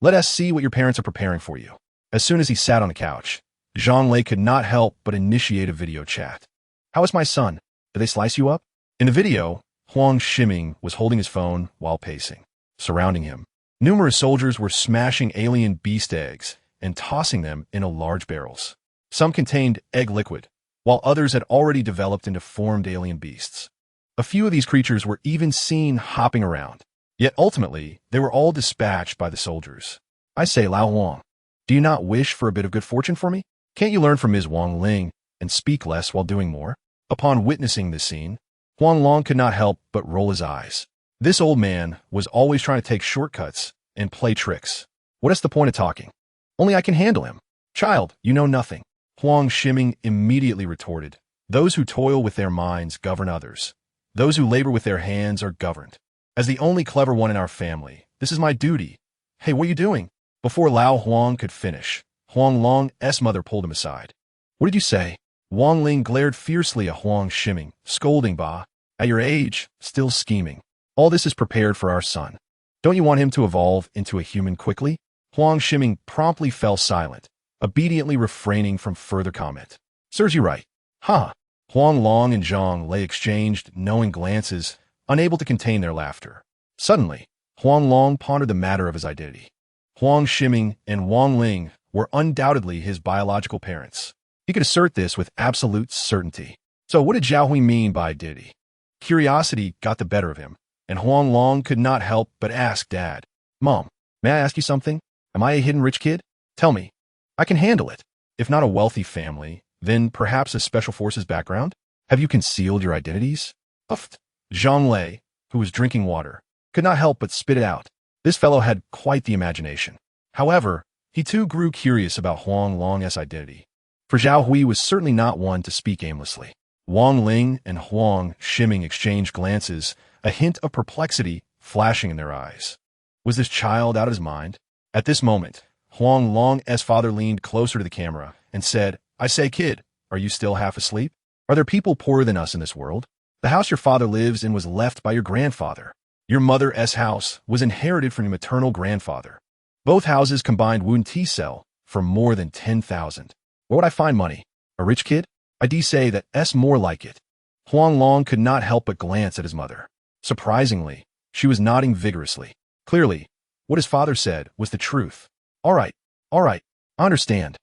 Let us see what your parents are preparing for you. As soon as he sat on the couch, Zhang Lei could not help but initiate a video chat. How is my son? Did they slice you up? In the video, Huang Shiming was holding his phone while pacing. Surrounding him, numerous soldiers were smashing alien beast eggs and tossing them into large barrels. Some contained egg liquid, while others had already developed into formed alien beasts. A few of these creatures were even seen hopping around. Yet ultimately, they were all dispatched by the soldiers. I say, Lao Huang, do you not wish for a bit of good fortune for me? Can't you learn from Ms. Wang Ling and speak less while doing more? Upon witnessing this scene, Huang Long could not help but roll his eyes. This old man was always trying to take shortcuts and play tricks. What is the point of talking? Only I can handle him. Child, you know nothing. Huang Shiming immediately retorted. Those who toil with their minds govern others. Those who labor with their hands are governed. As the only clever one in our family, this is my duty. Hey, what are you doing? Before Lao Huang could finish, Huang Long's mother pulled him aside. What did you say? Wang Ling glared fiercely at Huang Shiming, scolding, Ba. At your age, still scheming. All this is prepared for our son. Don't you want him to evolve into a human quickly? Huang Shiming promptly fell silent, obediently refraining from further comment. Serves you right. Ha! Huang Long and Zhang Lei exchanged knowing glances, unable to contain their laughter. Suddenly, Huang Long pondered the matter of his identity. Huang Shiming and Wang Ling were undoubtedly his biological parents. He could assert this with absolute certainty. So what did Zhao Hui mean by identity? Curiosity got the better of him, and Huang Long could not help but ask Dad, Mom, may I ask you something? Am I a hidden rich kid? Tell me. I can handle it. If not a wealthy family, then perhaps a special forces background? Have you concealed your identities? Uffed. Zhang Lei, who was drinking water, could not help but spit it out. This fellow had quite the imagination. However, he too grew curious about Huang Long's identity. For Zhao Hui was certainly not one to speak aimlessly. Wang Ling and Huang Shiming exchanged glances, a hint of perplexity flashing in their eyes. Was this child out of his mind? At this moment, Huang Long's father leaned closer to the camera and said, "I say, kid, are you still half asleep? Are there people poorer than us in this world? The house your father lives in was left by your grandfather. Your mother's house was inherited from your maternal grandfather. Both houses combined wouldn't sell for more than 10,000. Where would I find money? A rich kid? I'd say that S more like it." Huang Long could not help but glance at his mother. Surprisingly, she was nodding vigorously. Clearly, what his father said was the truth. All right, I understand."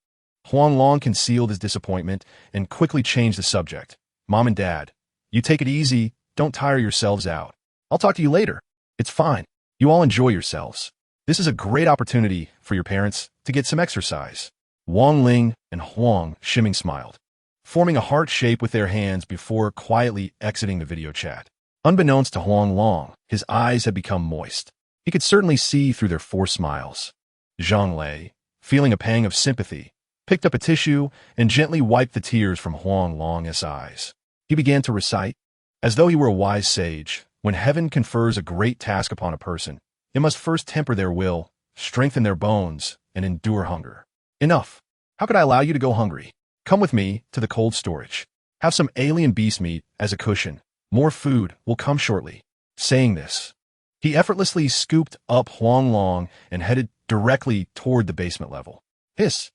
Huang Long concealed his disappointment and quickly changed the subject. "Mom and Dad, you take it easy, don't tire yourselves out. I'll talk to you later. It's fine. You all enjoy yourselves. This is a great opportunity for your parents to get some exercise." Wang Ling and Huang Shiming smiled, forming a heart shape with their hands before quietly exiting the video chat. Unbeknownst to Huang Long, his eyes had become moist. He could certainly see through their forced smiles. Zhang Lei, feeling a pang of sympathy, picked up a tissue and gently wiped the tears from Huang Long's eyes. He began to recite, as though he were a wise sage, when heaven confers a great task upon a person, it must first temper their will, strengthen their bones, and endure hunger. Enough. How could I allow you to go hungry? Come with me to the cold storage. Have some alien beast meat as a cushion. More food will come shortly. Saying this, he effortlessly scooped up Huang Long and headed directly toward the basement level. Hiss.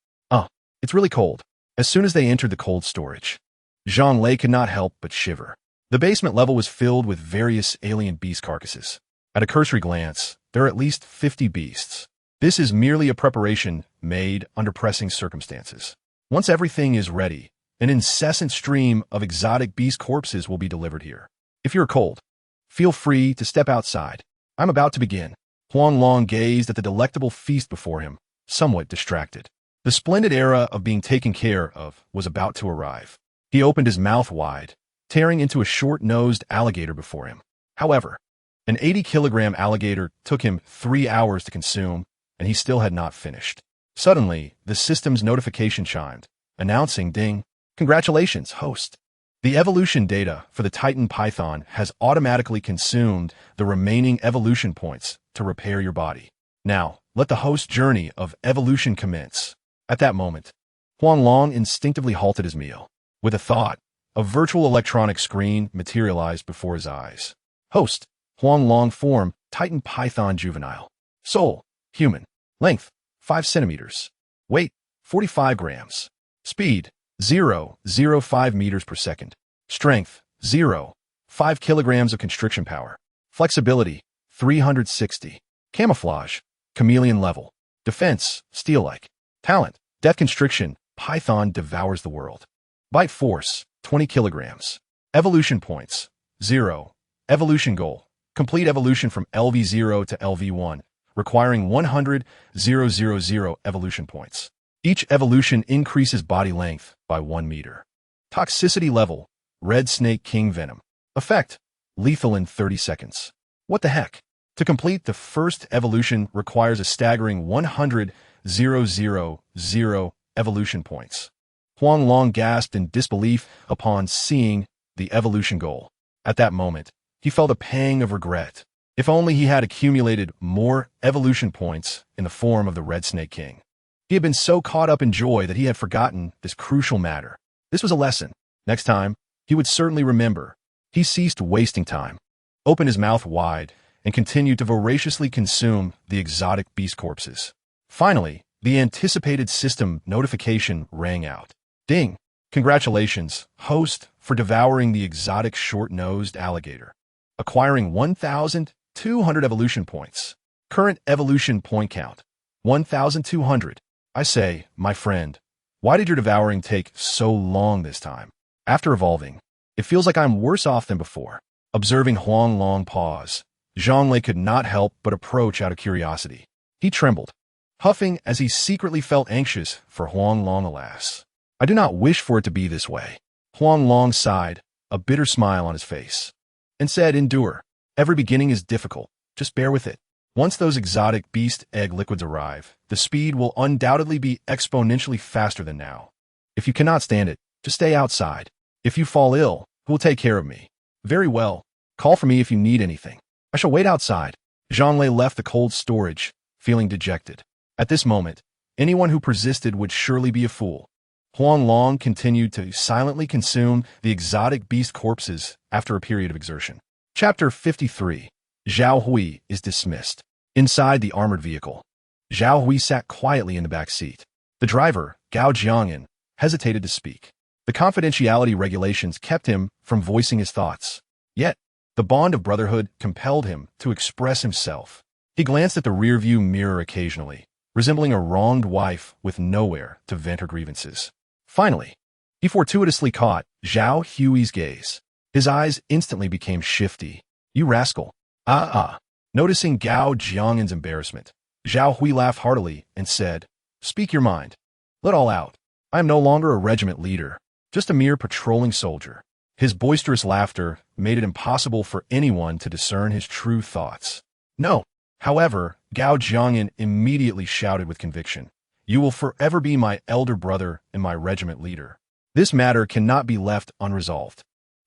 It's really cold. As soon as they entered the cold storage, Zhang Lei could not help but shiver. The basement level was filled with various alien beast carcasses. At a cursory glance, there are at least 50 beasts. This is merely a preparation made under pressing circumstances. Once everything is ready, an incessant stream of exotic beast corpses will be delivered here. If you're cold, feel free to step outside. I'm about to begin. Huang Long gazed at the delectable feast before him, somewhat distracted. The splendid era of being taken care of was about to arrive. He opened his mouth wide, tearing into a short-nosed alligator before him. However, an 80-kilogram alligator took him 3 hours to consume, and he still had not finished. Suddenly, the system's notification chimed, announcing, "Ding! Congratulations, host! The evolution data for the Titan Python has automatically consumed the remaining evolution points to repair your body. Now, let the host's journey of evolution commence." At that moment, Huang Long instinctively halted his meal. With a thought, a virtual electronic screen materialized before his eyes. Host, Huang Long form, Titan Python juvenile. Soul, human. Length, 5 centimeters. Weight, 45 grams. Speed, 0.05 meters per second. Strength, 0.5 kilograms of constriction power. Flexibility, 360. Camouflage, chameleon level. Defense, steel-like. Talent, death constriction, Python devours the world. Bite force, 20 kilograms. Evolution points, 0. Evolution goal, complete evolution from LV0 to LV1, requiring 100,000 evolution points. Each evolution increases body length by 1 meter. Toxicity level, red snake king venom. Effect, lethal in 30 seconds. What the heck? To complete the first evolution requires a staggering 100,000 evolution points. Huang Long gasped in disbelief upon seeing the evolution goal. At that moment, he felt a pang of regret. If only he had accumulated more evolution points in the form of the Red Snake King. He had been so caught up in joy that he had forgotten this crucial matter. This was a lesson. Next time, he would certainly remember. He ceased wasting time, opened his mouth wide, and continued to voraciously consume the exotic beast corpses. Finally, the anticipated system notification rang out. Ding! Congratulations, host, for devouring the exotic short-nosed alligator. Acquiring 1,200 evolution points. Current evolution point count, 1,200. I say, my friend, why did your devouring take so long this time? After evolving, it feels like I'm worse off than before. Observing Huang Long pause, Zhang Lei could not help but approach out of curiosity. He trembled, huffing as he secretly felt anxious for Huang Long, alas. I do not wish for it to be this way. Huang Long sighed, a bitter smile on his face, and said, endure. Every beginning is difficult. Just bear with it. Once those exotic beast egg liquids arrive, the speed will undoubtedly be exponentially faster than now. If you cannot stand it, just stay outside. If you fall ill, who will take care of me? Very well. Call for me if you need anything. I shall wait outside. Zhang Lei left the cold storage, feeling dejected. At this moment, Anyone who persisted would surely be a fool. Huang Long continued to silently consume the exotic beast corpses after a period of exertion. Chapter 53. Zhao Hui is dismissed. Inside the armored vehicle, Zhao Hui sat quietly in the back seat. The driver, Gao Jiangyan, hesitated to speak. The confidentiality regulations kept him from voicing his thoughts. Yet, the bond of brotherhood compelled him to express himself. He glanced at the rearview mirror occasionally, resembling a wronged wife with nowhere to vent her grievances. Finally, he fortuitously caught Zhao Hui's gaze. His eyes instantly became shifty. "You rascal." Noticing Gao Jiangyan's embarrassment, Zhao Hui laughed heartily and said, "Speak your mind. Let all out. I am no longer a regiment leader, just a mere patrolling soldier." His boisterous laughter made it impossible for anyone to discern his true thoughts. "No." However, Gao Jiangyan immediately shouted with conviction, "You will forever be my elder brother and my regiment leader. This matter cannot be left unresolved.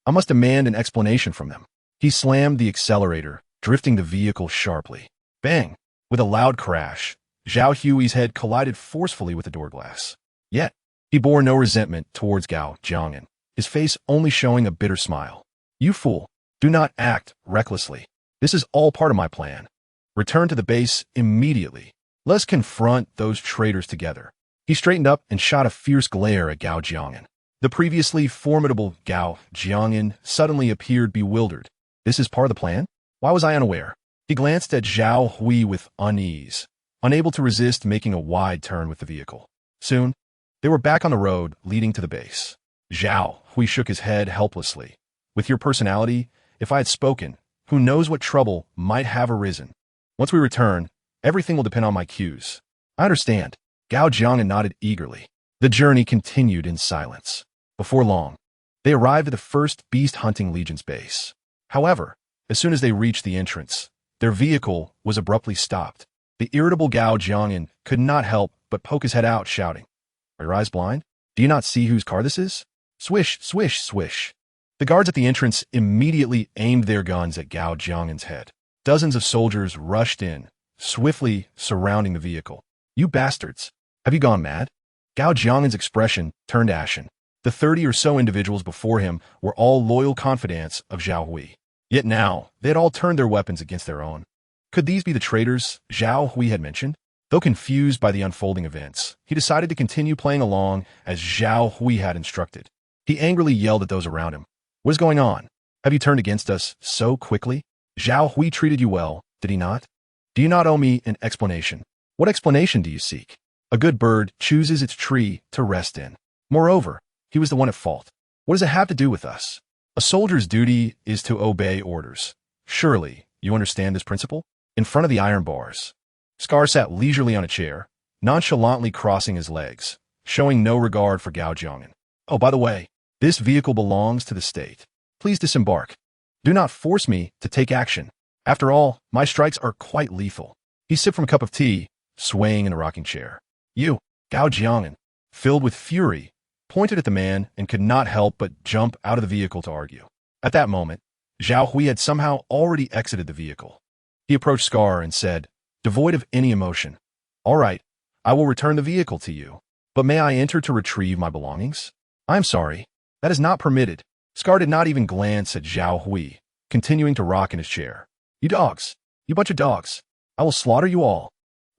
I must demand an explanation from them." He slammed the accelerator, drifting the vehicle sharply. Bang! With a loud crash, Zhao Hui's head collided forcefully with the door glass. Yet, he bore no resentment towards Gao Jiangyan, his face only showing a bitter smile. "You fool! Do not act recklessly. This is all part of my plan. Return to the base immediately. Let's confront those traitors together." He straightened up and shot a fierce glare at Gao Jiangyan. The previously formidable Gao Jiangyan suddenly appeared bewildered. "This is part of the plan? Why was I unaware?" He glanced at Zhao Hui with unease, unable to resist making a wide turn with the vehicle. Soon, they were back on the road leading to the base. Zhao Hui shook his head helplessly. "With your personality, if I had spoken, who knows what trouble might have arisen. Once we return, everything will depend on my cues." "I understand." Gao Jiangyan nodded eagerly. The journey continued in silence. Before long, they arrived at the first Beast Hunting Legion's base. However, as soon as they reached the entrance, their vehicle was abruptly stopped. The irritable Gao Jiangyan could not help but poke his head out, shouting, "Are your eyes blind? Do you not see whose car this is?" Swish, swish, swish. The guards at the entrance immediately aimed their guns at Gao Jiangyan's head. Dozens of soldiers rushed in, swiftly surrounding the vehicle. "You bastards! Have you gone mad?" Gao Jiangyan's expression turned ashen. The 30 or so individuals before him were all loyal confidants of Zhao Hui. Yet now, they had all turned their weapons against their own. Could these be the traitors Zhao Hui had mentioned? Though confused by the unfolding events, he decided to continue playing along as Zhao Hui had instructed. He angrily yelled at those around him. "What is going on? Have you turned against us so quickly? Zhao Hui treated you well, did he not? Do you not owe me an explanation? What explanation do you seek? A good bird chooses its tree to rest in. Moreover, he was the one at fault. What does it have to do with us? A soldier's duty is to obey orders. Surely, you understand this principle?" In front of the iron bars, Scar sat leisurely on a chair, nonchalantly crossing his legs, showing no regard for Gao Jiangyan. "Oh, by the way, this vehicle belongs to the state. Please disembark. Do not force me to take action. After all, my strikes are quite lethal." He sipped from a cup of tea, swaying in a rocking chair. "You," Gao Jiangyan, filled with fury, pointed at the man and could not help but jump out of the vehicle to argue. At that moment, Zhao Hui had somehow already exited the vehicle. He approached Scar and said, devoid of any emotion, "All right, I will return the vehicle to you, but may I enter to retrieve my belongings?" "I'm sorry, that is not permitted." Scar did not even glance at Zhao Hui, continuing to rock in his chair. "You dogs, you bunch of dogs, I will slaughter you all."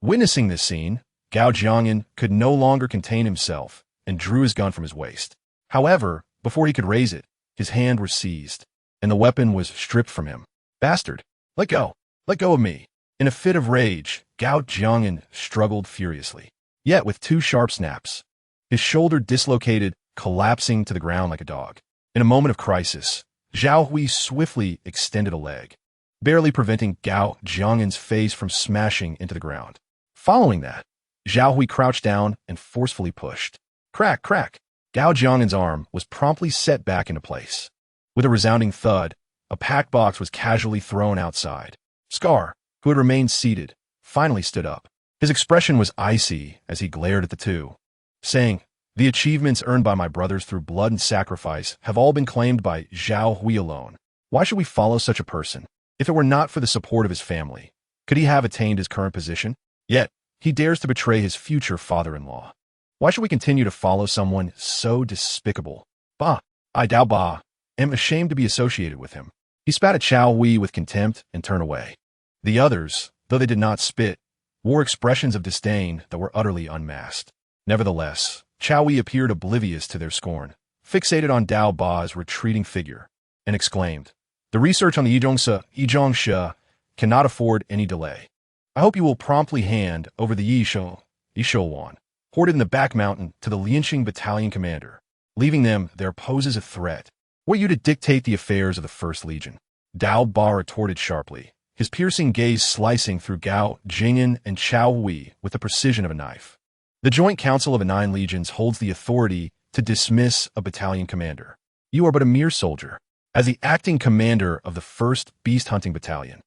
Witnessing this scene, Gao Jiangyan could no longer contain himself and drew his gun from his waist. However, before he could raise it, his hand was seized, and the weapon was stripped from him. "Bastard, let go of me." In a fit of rage, Gao Jiangyan struggled furiously. Yet with two sharp snaps, his shoulder dislocated, collapsing to the ground like a dog. In a moment of crisis, Zhao Hui swiftly extended a leg, barely preventing Gao Jiangyan's face from smashing into the ground. Following that, Zhao Hui crouched down and forcefully pushed. Crack, crack! Gao Jiangyan's arm was promptly set back into place. With a resounding thud, a packed box was casually thrown outside. Scar, who had remained seated, finally stood up. His expression was icy as he glared at the two, saying, "The achievements earned by my brothers through blood and sacrifice have all been claimed by Zhao Hui alone. Why should we follow such a person? If it were not for the support of his family, could he have attained his current position?" Yet, He dares to betray his future father-in-law. Why should we continue to follow someone so despicable? Bah, I doubt Bah. Am ashamed to be associated with him. He spat at Chao Wei with contempt and turned away. The others, though they did not spit, wore expressions of disdain that were utterly unmasked. Nevertheless, Chao Wei appeared oblivious to their scorn, fixated on Dao Ba's retreating figure, and exclaimed, "The research on the Yijongsha cannot afford any delay. I hope you will promptly hand over the Yishouwan, hoarded in the back mountain, to the Lianxing battalion commander, leaving them there poses a threat. Were you to dictate the affairs of the First Legion?" Dao Ba retorted sharply, his piercing gaze slicing through Gao Jing'an and Chao Wei with the precision of a knife. "The Joint Council of the 9 Legions holds the authority to dismiss a battalion commander. You are but a mere soldier. As the acting commander of the 1st Beast Hunting Battalion,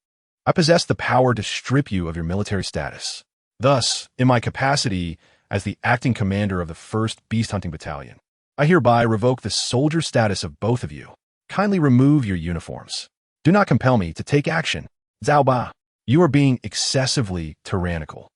I possess the power to strip you of your military status. Thus, in my capacity as the acting commander of the 1st Beast Hunting Battalion, I hereby revoke the soldier status of both of you. Kindly remove your uniforms. Do not compel me to take action. Zhao Ba, you are being excessively tyrannical."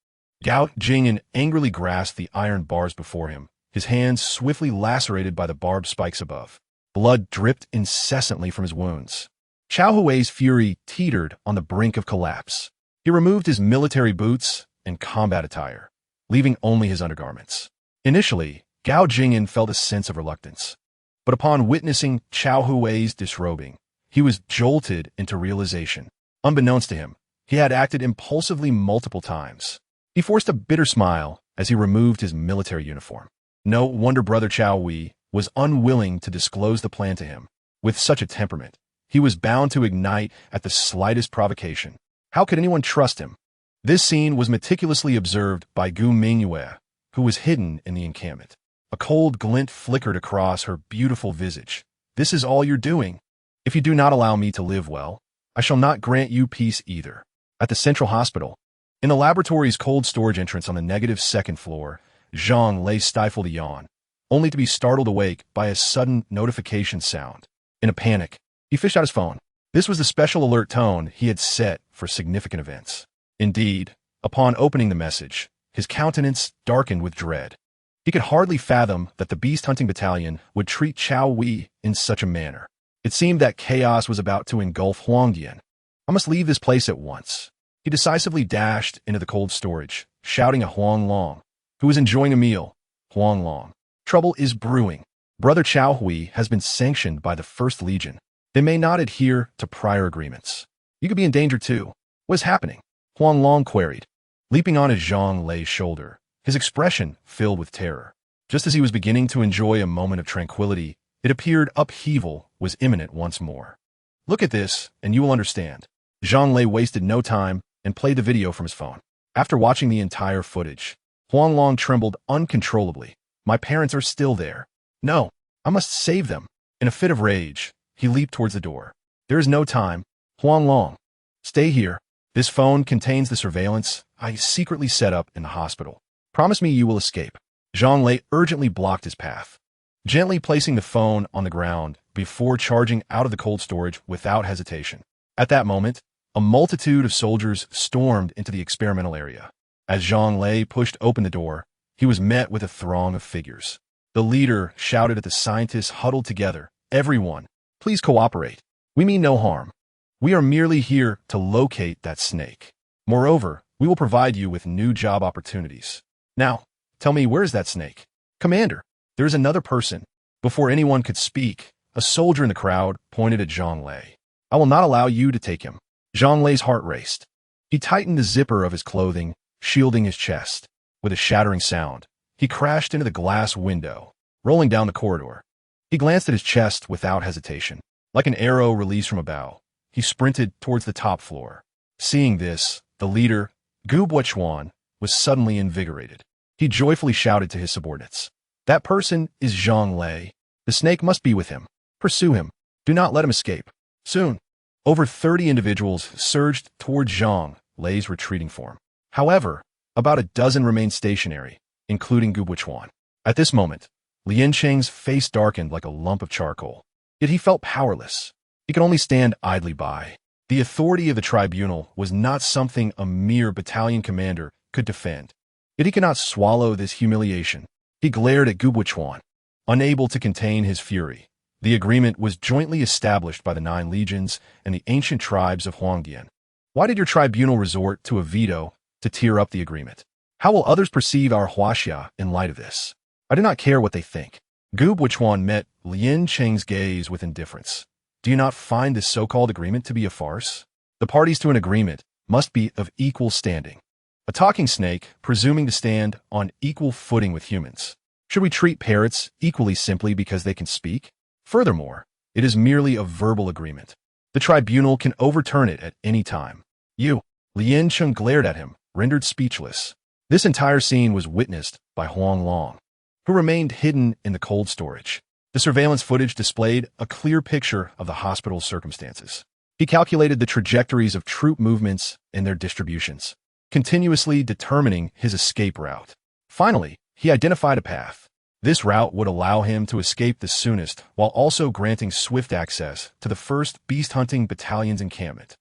Gao Jing'an angrily grasped the iron bars before him, his hands swiftly lacerated by the barbed spikes above. Blood dripped incessantly from his wounds. Chao Hui's fury teetered on the brink of collapse. He removed his military boots and combat attire, leaving only his undergarments. Initially, Gao Jing'an felt a sense of reluctance, but upon witnessing Chao Hui's disrobing, he was jolted into realization. Unbeknownst to him, he had acted impulsively multiple times. He forced a bitter smile as he removed his military uniform. No wonder Brother Chao Wei was unwilling to disclose the plan to him. With such a temperament, he was bound to ignite at the slightest provocation. How could anyone trust him? This scene was meticulously observed by Gu Mingyue, who was hidden in the encampment. A cold glint flickered across her beautiful visage. "This is all you're doing. If you do not allow me to live well, I shall not grant you peace either." At the central hospital, in the laboratory's cold storage entrance on the -2nd floor, Zhang lay stifled a yawn, only to be startled awake by a sudden notification sound. In a panic, he fished out his phone. This was the special alert tone he had set for significant events. Indeed, upon opening the message, his countenance darkened with dread. He could hardly fathom that the Beast Hunting Battalion would treat Chao Wei in such a manner. It seemed that chaos was about to engulf Huangdian. "I must leave this place at once." He decisively dashed into the cold storage, shouting at Huang Long, who was enjoying a meal. "Huang Long, trouble is brewing. Brother Chao Hui has been sanctioned by the 1st Legion. They may not adhere to prior agreements. You could be in danger too. What is happening?" Huang Long queried, leaping onto Zhang Lei's shoulder, his expression filled with terror. Just as he was beginning to enjoy a moment of tranquility, it appeared upheaval was imminent once more. "Look at this, and you will understand." Zhang Lei wasted no time and played the video from his phone. After watching the entire footage, Huang Long trembled uncontrollably. "My parents are still there. No, I must save them." In a fit of rage, he leaped towards the door. "There is no time. Huang Long, stay here. This phone contains the surveillance I secretly set up in the hospital. Promise me you will escape." Zhang Lei urgently blocked his path, gently placing the phone on the ground before charging out of the cold storage without hesitation. At that moment, a multitude of soldiers stormed into the experimental area. As Zhang Lei pushed open the door, he was met with a throng of figures. The leader shouted at the scientists huddled together, "Everyone, please cooperate. We mean no harm. We are merely here to locate that snake. Moreover, we will provide you with new job opportunities. Now, tell me, where is that snake?" "Commander, there is another person." Before anyone could speak, a soldier in the crowd pointed at Zhang Lei. "I will not allow you to take him." Zhang Lei's heart raced. He tightened the zipper of his clothing, shielding his chest. With a shattering sound, he crashed into the glass window, rolling down the corridor. He glanced at his chest without hesitation. Like an arrow released from a bow, he sprinted towards the top floor. Seeing this, the leader, Gu Buochuan, was suddenly invigorated. He joyfully shouted to his subordinates, "That person is Zhang Lei. The snake must be with him. Pursue him. Do not let him escape." Soon, over 30 individuals surged toward Zhang Lei's retreating form. However, about a dozen remained stationary, including Gu Buochuan. At this moment, Lian Cheng's face darkened like a lump of charcoal. Yet he felt powerless. He could only stand idly by. The authority of the tribunal was not something a mere battalion commander could defend. Yet he could not swallow this humiliation. He glared at Gubwichuan, unable to contain his fury. The agreement was jointly established by the 9 legions and the ancient tribes of Huangdian. Why did your tribunal resort to a veto to tear up the agreement? How will others perceive our Huaxia in light of this? I do not care what they think. Gubwichuan met Lin Cheng's gaze with indifference. Do you not find this so-called agreement to be a farce? The parties to an agreement must be of equal standing. A talking snake presuming to stand on equal footing with humans. Should we treat parrots equally simply because they can speak? Furthermore, it is merely a verbal agreement. The tribunal can overturn it at any time. You, Lin Cheng glared at him, rendered speechless. This entire scene was witnessed by Huang Long, who remained hidden in the cold storage. The surveillance footage displayed a clear picture of the hospital's circumstances. He calculated the trajectories of troop movements and their distributions, continuously determining his escape route. Finally, he identified a path. This route would allow him to escape the soonest while also granting swift access to the 1st Beast Hunting Battalion's encampment.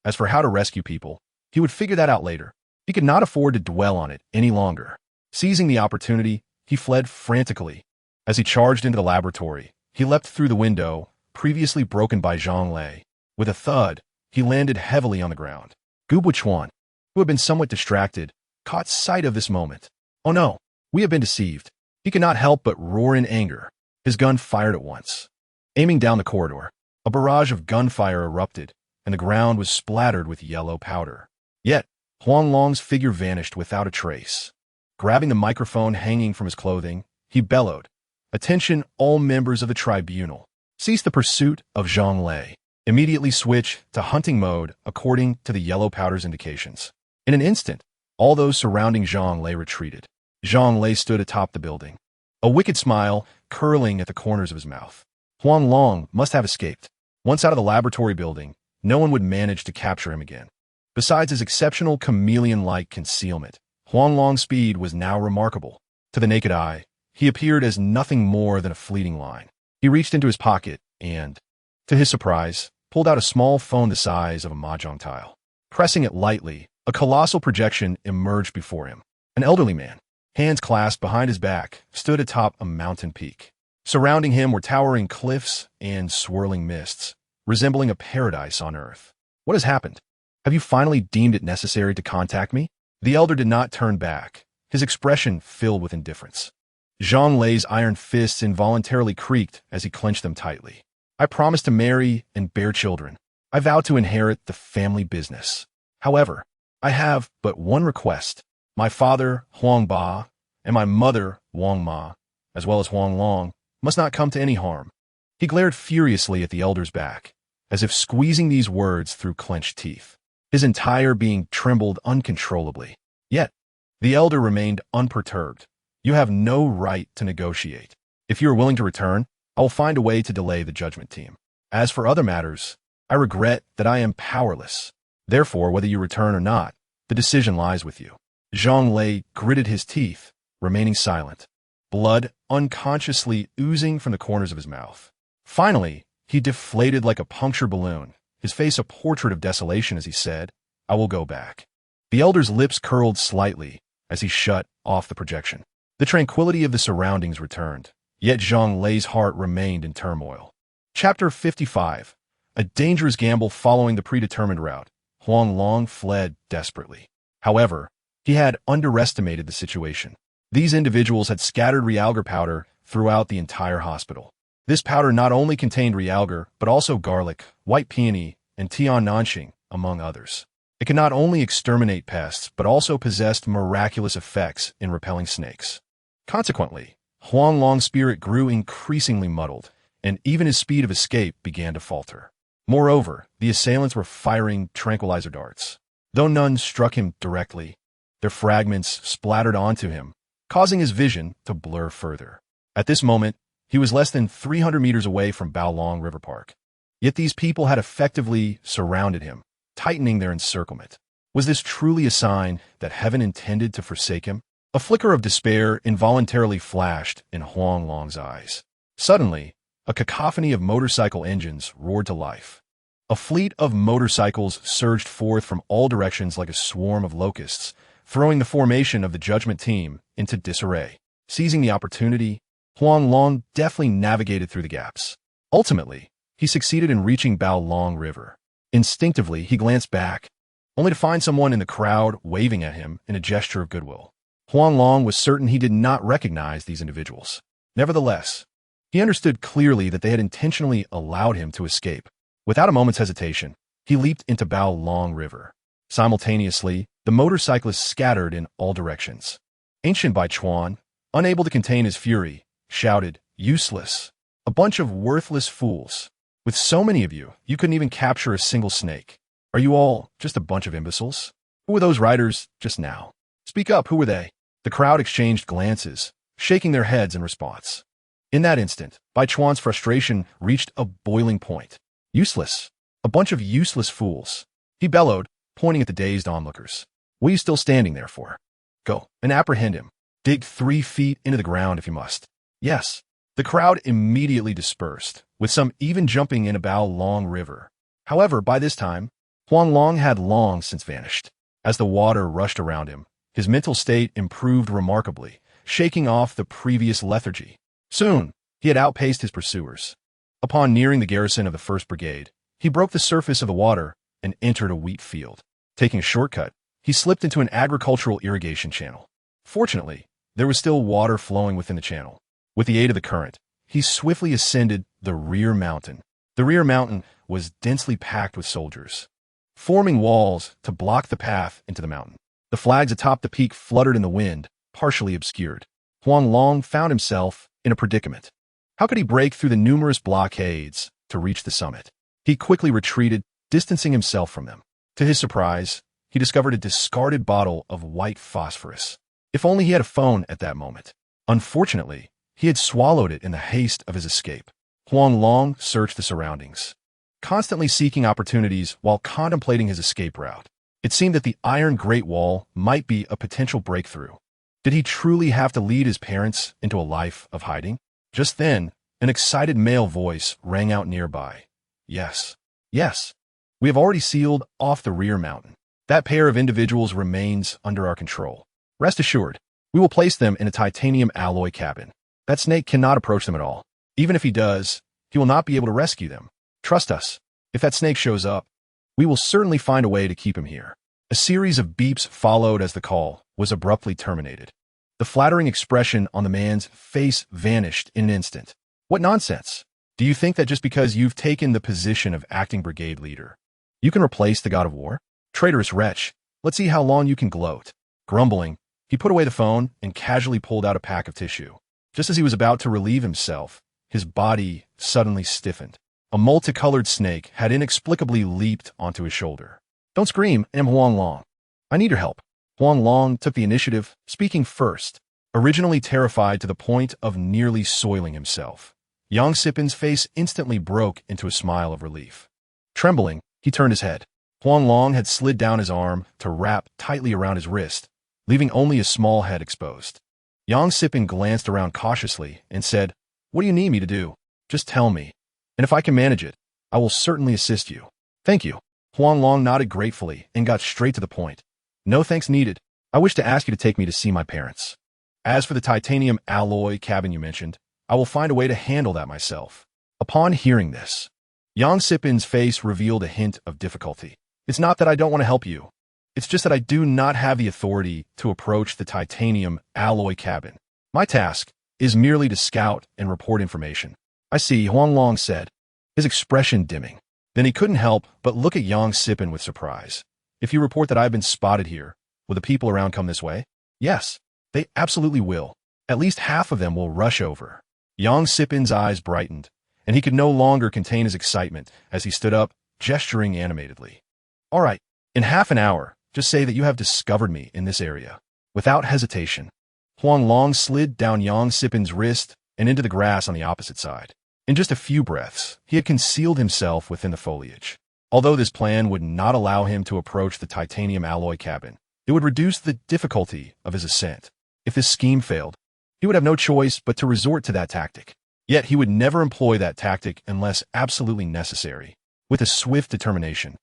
As for how to rescue people, he would figure that out later. He could not afford to dwell on it any longer. Seizing the opportunity, he fled frantically. As he charged into the laboratory, he leapt through the window, previously broken by Zhang Lei. With a thud, he landed heavily on the ground. Gubwichuan, who had been somewhat distracted, caught sight of this moment. Oh no, we have been deceived. He could not help but roar in anger. His gun fired at once. Aiming down the corridor, a barrage of gunfire erupted, and the ground was splattered with yellow powder. Yet, Huang Long's figure vanished without a trace. Grabbing the microphone hanging from his clothing, he bellowed, "Attention all members of the tribunal. Cease the pursuit of Zhang Lei. Immediately switch to hunting mode according to the yellow powder's indications." In an instant, all those surrounding Zhang Lei retreated. Zhang Lei stood atop the building, a wicked smile curling at the corners of his mouth. Huang Long must have escaped. Once out of the laboratory building, no one would manage to capture him again. Besides his exceptional chameleon-like concealment, Huang Long's speed was now remarkable. To the naked eye, he appeared as nothing more than a fleeting line. He reached into his pocket and, to his surprise, pulled out a small phone the size of a mahjong tile. Pressing it lightly, a colossal projection emerged before him. An elderly man, hands clasped behind his back, stood atop a mountain peak. Surrounding him were towering cliffs and swirling mists, resembling a paradise on earth. What has happened? Have you finally deemed it necessary to contact me? The elder did not turn back, his expression filled with indifference. Zhang Lei's iron fists involuntarily creaked as he clenched them tightly. I promised to marry and bear children. I vow to inherit the family business. However, I have but one request. My father, Huang Ba, and my mother, Wang Ma, as well as Huang Long, must not come to any harm. He glared furiously at the elder's back, as if squeezing these words through clenched teeth. His entire being trembled uncontrollably. Yet, the elder remained unperturbed. You have no right to negotiate. If you are willing to return, I will find a way to delay the judgment team. As for other matters, I regret that I am powerless. Therefore, whether you return or not, the decision lies with you. Zhang Lei gritted his teeth, remaining silent, blood unconsciously oozing from the corners of his mouth. Finally, he deflated like a punctured balloon, his face a portrait of desolation as he said, I will go back. The elder's lips curled slightly as he shut off the projection. The tranquility of the surroundings returned, yet Zhang Lei's heart remained in turmoil. Chapter 55. A dangerous gamble following the predetermined route. Huang Long fled desperately. However, he had underestimated the situation. These individuals had scattered realgar powder throughout the entire hospital. This powder not only contained realgar, but also garlic, white peony, and tian nanxing, among others. It could not only exterminate pests, but also possessed miraculous effects in repelling snakes. Consequently, Huang Long's spirit grew increasingly muddled, and even his speed of escape began to falter. Moreover, the assailants were firing tranquilizer darts. Though none struck him directly, their fragments splattered onto him, causing his vision to blur further. At this moment, he was less than 300 meters away from Baolong River Park. Yet these people had effectively surrounded him, tightening their encirclement. Was this truly a sign that heaven intended to forsake him? A flicker of despair involuntarily flashed in Huang Long's eyes. Suddenly, a cacophony of motorcycle engines roared to life. A fleet of motorcycles surged forth from all directions like a swarm of locusts, throwing the formation of the judgment team into disarray. Seizing the opportunity, Huang Long deftly navigated through the gaps. Ultimately, he succeeded in reaching Bao Long River. Instinctively, he glanced back, only to find someone in the crowd waving at him in a gesture of goodwill. Huang Long was certain he did not recognize these individuals. Nevertheless, he understood clearly that they had intentionally allowed him to escape. Without a moment's hesitation, he leaped into Bao Long River. Simultaneously, the motorcyclists scattered in all directions. Ancient Bai Chuan, unable to contain his fury, shouted, "Useless! A bunch of worthless fools! With so many of you, you couldn't even capture a single snake. Are you all just a bunch of imbeciles? Who were those riders just now? Speak up, who were they?" The crowd exchanged glances, shaking their heads in response. In that instant, Bai Chuan's frustration reached a boiling point. "Useless! A bunch of useless fools!" He bellowed, pointing at the dazed onlookers. "What are you still standing there for? Go and apprehend him. Dig 3 feet into the ground if you must." "Yes." The crowd immediately dispersed, with some even jumping in a Bao Long River. However, by this time, Huang Long had long since vanished. As the water rushed around him, his mental state improved remarkably, shaking off the previous lethargy. Soon, he had outpaced his pursuers. Upon nearing the garrison of the 1st Brigade, he broke the surface of the water and entered a wheat field. Taking a shortcut, he slipped into an agricultural irrigation channel. Fortunately, there was still water flowing within the channel. With the aid of the current, he swiftly ascended the rear mountain. The rear mountain was densely packed with soldiers, forming walls to block the path into the mountain. The flags atop the peak fluttered in the wind, partially obscured. Huang Long found himself in a predicament. How could he break through the numerous blockades to reach the summit? He quickly retreated, distancing himself from them. To his surprise, he discovered a discarded bottle of white phosphorus. If only he had a phone at that moment. Unfortunately, he had swallowed it in the haste of his escape. Huang Long searched the surroundings, constantly seeking opportunities while contemplating his escape route. It seemed that the Iron Great Wall might be a potential breakthrough. Did he truly have to lead his parents into a life of hiding? Just then, an excited male voice rang out nearby. "Yes, yes, we have already sealed off the rear mountain. That pair of individuals remains under our control. Rest assured, we will place them in a titanium alloy cabin. That snake cannot approach them at all. Even if he does, he will not be able to rescue them. Trust us. If that snake shows up, we will certainly find a way to keep him here." A series of beeps followed as the call was abruptly terminated. The flattering expression on the man's face vanished in an instant. "What nonsense! Do you think that just because you've taken the position of acting brigade leader, you can replace the god of war? Traitorous wretch, let's see how long you can gloat." Grumbling, he put away the phone and casually pulled out a pack of tissue. Just as he was about to relieve himself, his body suddenly stiffened. A multicolored snake had inexplicably leaped onto his shoulder. "Don't scream, I am Huang Long. I need your help." Huang Long took the initiative, speaking first, originally terrified to the point of nearly soiling himself. Yang Sipin's face instantly broke into a smile of relief. Trembling, he turned his head. Huang Long had slid down his arm to wrap tightly around his wrist, leaving only a small head exposed. Yang Sipin glanced around cautiously and said, "What do you need me to do? Just tell me, and if I can manage it, I will certainly assist you." "Thank you." Huang Long nodded gratefully and got straight to the point. "No thanks needed. I wish to ask you to take me to see my parents. As for the titanium alloy cabin you mentioned, I will find a way to handle that myself." Upon hearing this, Yang Sipin's face revealed a hint of difficulty. "It's not that I don't want to help you. It's just that I do not have the authority to approach the titanium alloy cabin. My task is merely to scout and report information." "I see," Huang Long said, his expression dimming. Then he couldn't help but look at Yang Sipin with surprise. "If you report that I have been spotted here, will the people around come this way?" "Yes, they absolutely will. At least half of them will rush over." Yang Sipin's eyes brightened, and he could no longer contain his excitement as he stood up, gesturing animatedly. "All right, in half an hour, just say that you have discovered me in this area." Without hesitation, Huang Long slid down Yang Sipin's wrist and into the grass on the opposite side. In just a few breaths, he had concealed himself within the foliage. Although this plan would not allow him to approach the titanium alloy cabin, it would reduce the difficulty of his ascent. If this scheme failed, he would have no choice but to resort to that tactic. Yet he would never employ that tactic unless absolutely necessary. With a swift determination,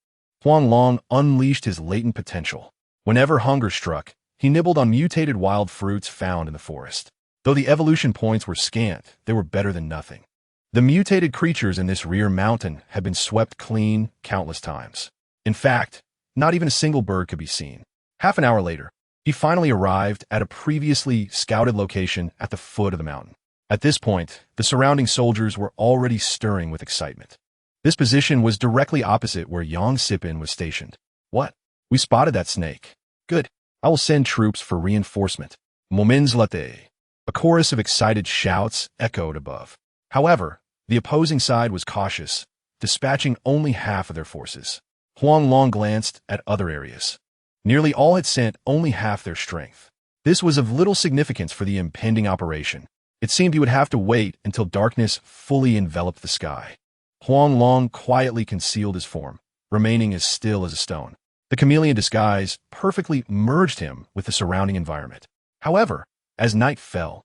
Huang Long unleashed his latent potential. Whenever hunger struck, He nibbled on mutated wild fruits found in the forest. Though the evolution points were scant, they were better than nothing. The mutated creatures in this rear mountain had been swept clean countless times. In fact, not even a single bird could be seen. Half an hour later, he finally arrived at a previously scouted location at the foot of the mountain. At this point, the surrounding soldiers were already stirring with excitement. This position was directly opposite where Yang Sipin was stationed. What? We spotted that snake. Good. I will send troops for reinforcement. Moments latte. A chorus of excited shouts echoed above. However, the opposing side was cautious, dispatching only half of their forces. Huang Long glanced at other areas. Nearly all had sent only half their strength. This was of little significance for the impending operation. It seemed he would have to wait until darkness fully enveloped the sky. Huang Long quietly concealed his form, remaining as still as a stone. The chameleon disguise perfectly merged him with the surrounding environment. However, as night fell,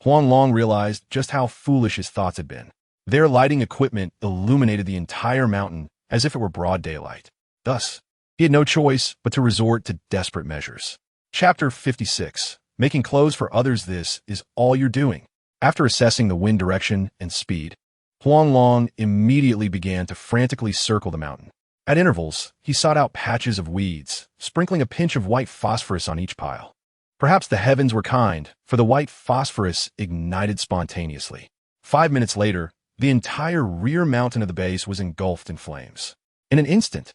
Huang Long realized just how foolish his thoughts had been. Their lighting equipment illuminated the entire mountain as if it were broad daylight. Thus, he had no choice but to resort to desperate measures. Chapter 56. Making clothes for others. This is all you're doing. After assessing the wind direction and speed, Huang Long immediately began to frantically circle the mountain. At intervals, he sought out patches of weeds, sprinkling a pinch of white phosphorus on each pile. Perhaps the heavens were kind, for the white phosphorus ignited spontaneously. 5 minutes later, the entire rear mountain of the base was engulfed in flames. In an instant,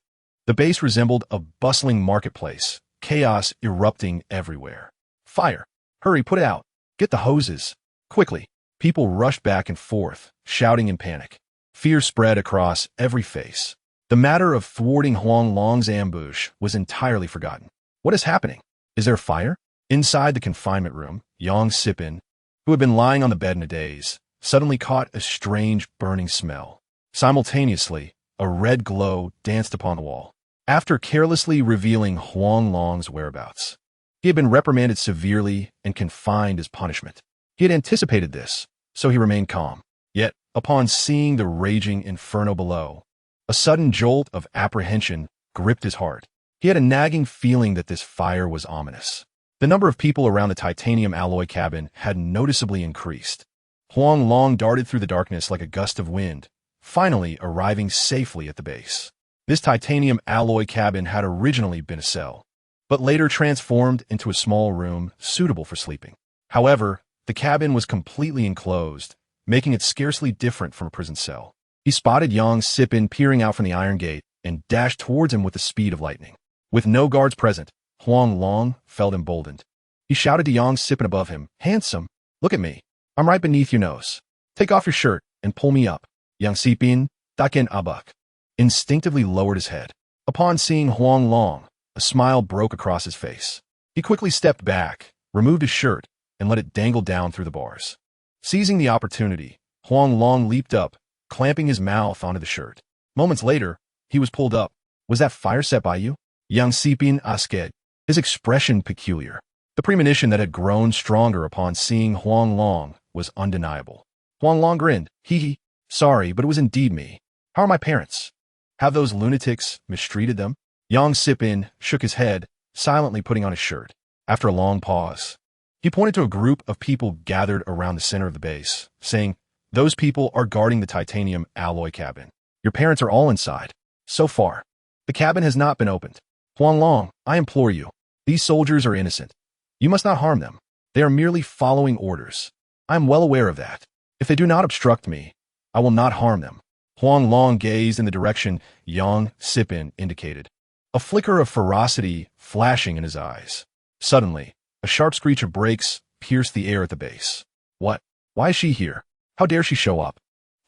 the base resembled a bustling marketplace, chaos erupting everywhere. Fire! Hurry, put it out! Get the hoses! Quickly! People rushed back and forth, shouting in panic. Fear spread across every face. The matter of thwarting Huang Long's ambush was entirely forgotten. What is happening? Is there a fire? Inside the confinement room, Yang Sipin, who had been lying on the bed in a daze, suddenly caught a strange burning smell. Simultaneously, a red glow danced upon the wall. After carelessly revealing Huang Long's whereabouts, he had been reprimanded severely and confined as punishment. He had anticipated this, so he remained calm. Yet, upon seeing the raging inferno below, a sudden jolt of apprehension gripped his heart. He had a nagging feeling that this fire was ominous. The number of people around the titanium alloy cabin had noticeably increased. Huang Long darted through the darkness like a gust of wind, finally arriving safely at the base. This titanium alloy cabin had originally been a cell, but later transformed into a small room suitable for sleeping. However, the cabin was completely enclosed, making it scarcely different from a prison cell. He spotted Yang Sipin peering out from the iron gate and dashed towards him with the speed of lightning. With no guards present, Huang Long felt emboldened. He shouted to Yang Sipin above him, "Handsome, look at me. I'm right beneath your nose. Take off your shirt and pull me up." Yang Sipin, Daken Abuk, instinctively lowered his head. Upon seeing Huang Long, a smile broke across his face. He quickly stepped back, removed his shirt, and let it dangle down through the bars. Seizing the opportunity, Huang Long leaped up, clamping his mouth onto the shirt. Moments later, he was pulled up. "Was that fire set by you?" Yang Sipin asked, his expression peculiar. The premonition that had grown stronger upon seeing Huang Long was undeniable. Huang Long grinned. Hee. Sorry, but it was indeed me. How are my parents? Have those lunatics mistreated them? Yang Sipin shook his head, silently putting on his shirt. After a long pause, he pointed to a group of people gathered around the center of the base, saying, "Those people are guarding the titanium alloy cabin. Your parents are all inside. So far, the cabin has not been opened. Huang Long, I implore you. These soldiers are innocent. You must not harm them. They are merely following orders. I am well aware of that. If they do not obstruct me, I will not harm them." Huang Long gazed in the direction Yang Sipin indicated, a flicker of ferocity flashing in his eyes. Suddenly, a sharp screech of brakes pierced the air at the base. What? Why is she here? How dare she show up?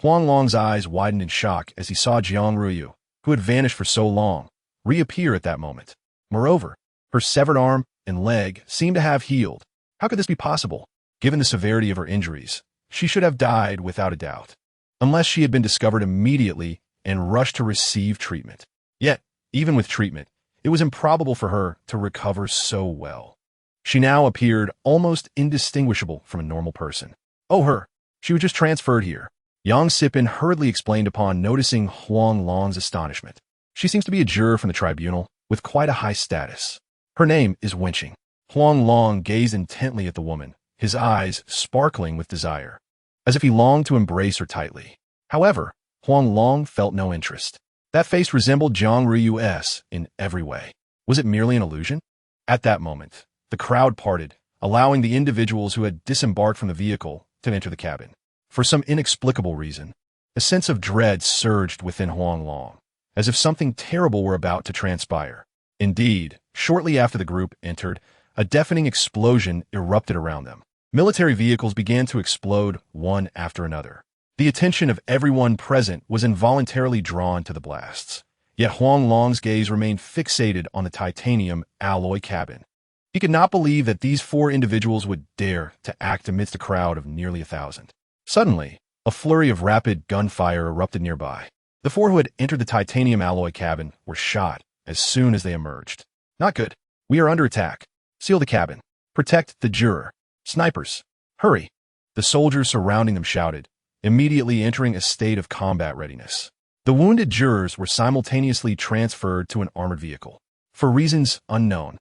Huang Long's eyes widened in shock as he saw Jiang Ruyu, who had vanished for so long, reappear at that moment. Moreover, her severed arm and leg seemed to have healed. How could this be possible? Given the severity of her injuries, she should have died without a doubt, unless she had been discovered immediately and rushed to receive treatment. Yet, even with treatment, it was improbable for her to recover so well. She now appeared almost indistinguishable from a normal person. Oh, her. She was just transferred here. Yang Sipin hurriedly explained upon noticing Huang Long's astonishment. She seems to be a juror from the tribunal with quite a high status. Her name is Wenching. Huang Long gazed intently at the woman, his eyes sparkling with desire, as if he longed to embrace her tightly. However, Huang Long felt no interest. That face resembled Zhang Ruyu's in every way. Was it merely an illusion? At that moment, the crowd parted, allowing the individuals who had disembarked from the vehicle to enter the cabin. For some inexplicable reason, a sense of dread surged within Huang Long, as if something terrible were about to transpire. Indeed, shortly after the group entered, a deafening explosion erupted around them. Military vehicles began to explode one after another. The attention of everyone present was involuntarily drawn to the blasts. Yet Huang Long's gaze remained fixated on the titanium alloy cabin. He could not believe that these four individuals would dare to act amidst a crowd of nearly 1,000. Suddenly, a flurry of rapid gunfire erupted nearby. The four who had entered the titanium alloy cabin were shot as soon as they emerged. Not good. We are under attack. Seal the cabin. Protect the juror. Snipers. Hurry. The soldiers surrounding them shouted, immediately entering a state of combat readiness. The wounded jurors were simultaneously transferred to an armored vehicle. For reasons unknown,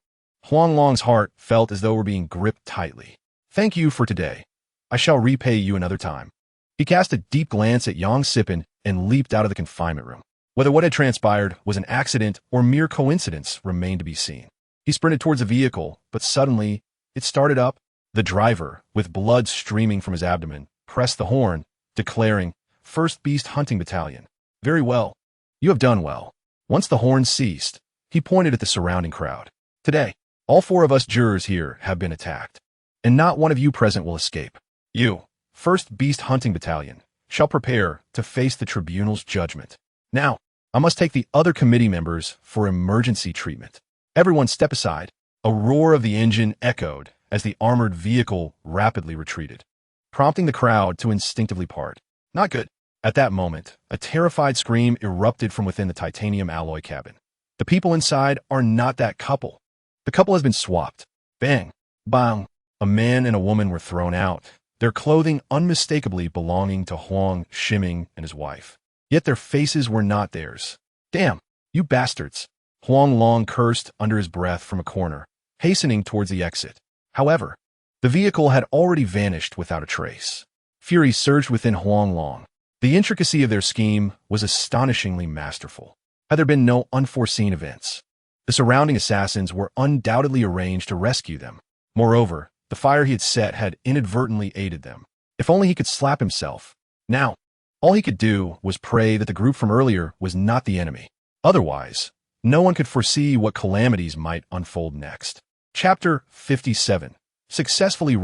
Huang Long's heart felt as though it were being gripped tightly. Thank you for today. I shall repay you another time. He cast a deep glance at Yang Sipin and leaped out of the confinement room. Whether what had transpired was an accident or mere coincidence remained to be seen. He sprinted towards the vehicle, but suddenly it started up. The driver, with blood streaming from his abdomen, pressed the horn, declaring, "First Beast Hunting Battalion." Very well. You have done well. Once the horn ceased, he pointed at the surrounding crowd. Today, all four of us jurors here have been attacked, and not one of you present will escape. You, First Beast Hunting Battalion, shall prepare to face the tribunal's judgment. Now, I must take the other committee members for emergency treatment. Everyone step aside. A roar of the engine echoed as the armored vehicle rapidly retreated, prompting the crowd to instinctively part. Not good. At that moment, a terrified scream erupted from within the titanium alloy cabin. The people inside are not that couple. The couple has been swapped. Bang! Bang! A man and a woman were thrown out, their clothing unmistakably belonging to Huang Shiming and his wife. Yet their faces were not theirs. Damn, you bastards! Huang Long cursed under his breath from a corner, hastening towards the exit. However, the vehicle had already vanished without a trace. Fury surged within Huang Long. The intricacy of their scheme was astonishingly masterful. Had there been no unforeseen events, the surrounding assassins were undoubtedly arranged to rescue them. Moreover, the fire he had set had inadvertently aided them. If only he could slap himself. Now, all he could do was pray that the group from earlier was not the enemy. Otherwise, no one could foresee what calamities might unfold next. Chapter 57. Successfully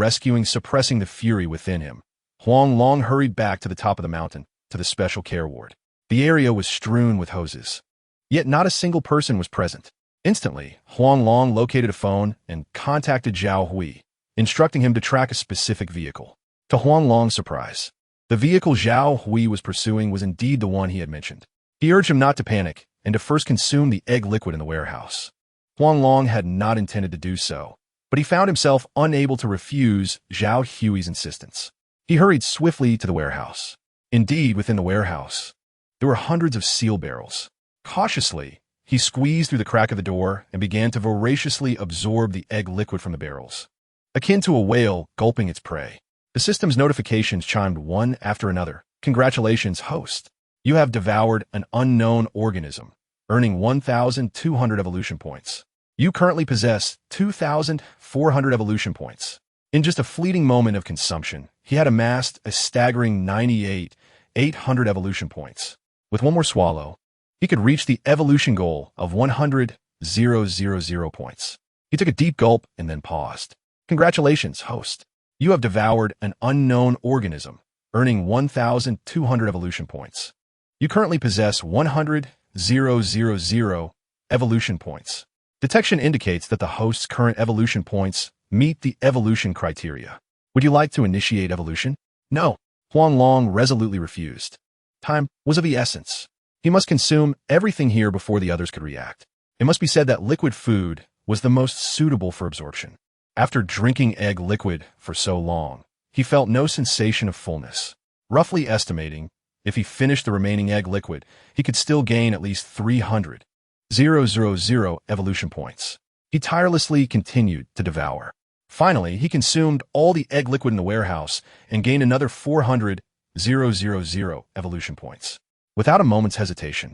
suppressing the fury within him, Huang Long hurried back to the top of the mountain, to the special care ward. The area was strewn with hoses. Yet not a single person was present. Instantly, Huang Long located a phone and contacted Zhao Hui, instructing him to track a specific vehicle. To Huang Long's surprise, the vehicle Zhao Hui was pursuing was indeed the one he had mentioned. He urged him not to panic and to first consume the egg liquid in the warehouse. Huang Long had not intended to do so, but he found himself unable to refuse Zhao Hui's insistence. He hurried swiftly to the warehouse. Indeed, within the warehouse, there were hundreds of seal barrels. Cautiously, he squeezed through the crack of the door and began to voraciously absorb the egg liquid from the barrels. Akin to a whale gulping its prey, the system's notifications chimed one after another. Congratulations, host. You have devoured an unknown organism, earning 1,200 evolution points. You currently possess 2,400 evolution points. In just a fleeting moment of consumption, he had amassed a staggering 98,800 evolution points. With one more swallow, he could reach the evolution goal of 100,000 points. He took a deep gulp and then paused. Congratulations, host. You have devoured an unknown organism, earning 1,200 evolution points. You currently possess 100,000 evolution points. Detection indicates that the host's current evolution points meet the evolution criteria. Would you like to initiate evolution? No. Huang Long resolutely refused. Time was of the essence. He must consume everything here before the others could react. It must be said that liquid food was the most suitable for absorption. After drinking egg liquid for so long, he felt no sensation of fullness. Roughly estimating, if he finished the remaining egg liquid, he could still gain at least 300,000 evolution points. He tirelessly continued to devour. Finally, he consumed all the egg liquid in the warehouse and gained another 400,000 evolution points. Without a moment's hesitation,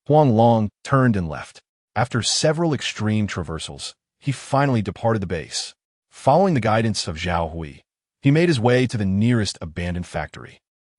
Huang Long turned and left. After several extreme traversals, he finally departed the base. Following the guidance of Zhao Hui, he made his way to the nearest abandoned factory.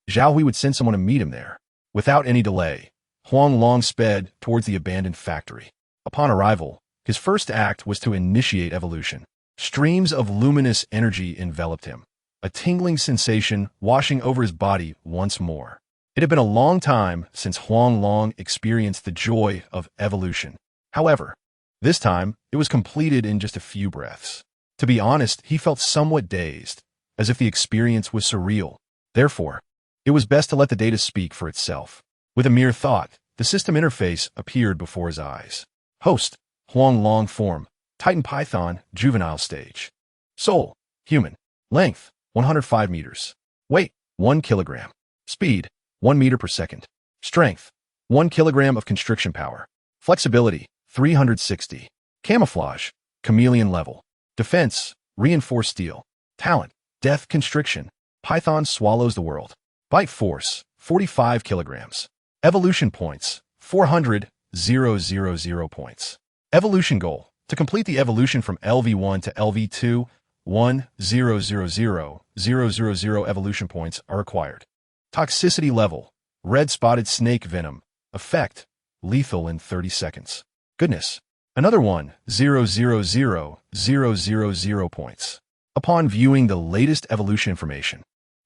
Zhao Hui would send someone to meet him there. Without any delay, Huang Long sped towards the abandoned factory. Upon arrival, his first act was to initiate evolution. Streams of luminous energy enveloped him, a tingling sensation washing over his body once more. It had been a long time since Huang Long experienced the joy of evolution. However, this time, it was completed in just a few breaths. To be honest, he felt somewhat dazed, as if the experience was surreal. Therefore, it was best to let the data speak for itself. With a mere thought, the system interface appeared before his eyes. Host, Huang Long form, Titan Python, juvenile stage. Soul, human. Length, 105 meters. Weight, 1 kilogram. Speed, 1 meter per second. Strength, 1 kilogram of constriction power. Flexibility, 360. Camouflage, chameleon level. Defense, reinforced steel. Talent, death constriction. Python swallows the world. Bite force, 45 kilograms. Evolution points, 400,000 points. Evolution goal, to complete the evolution from LV1 to LV2, 1,000,000 evolution points are required. Toxicity level, red spotted snake venom. Effect, lethal in 30 seconds. Goodness, another 1,000,000 points. Upon viewing the latest evolution information,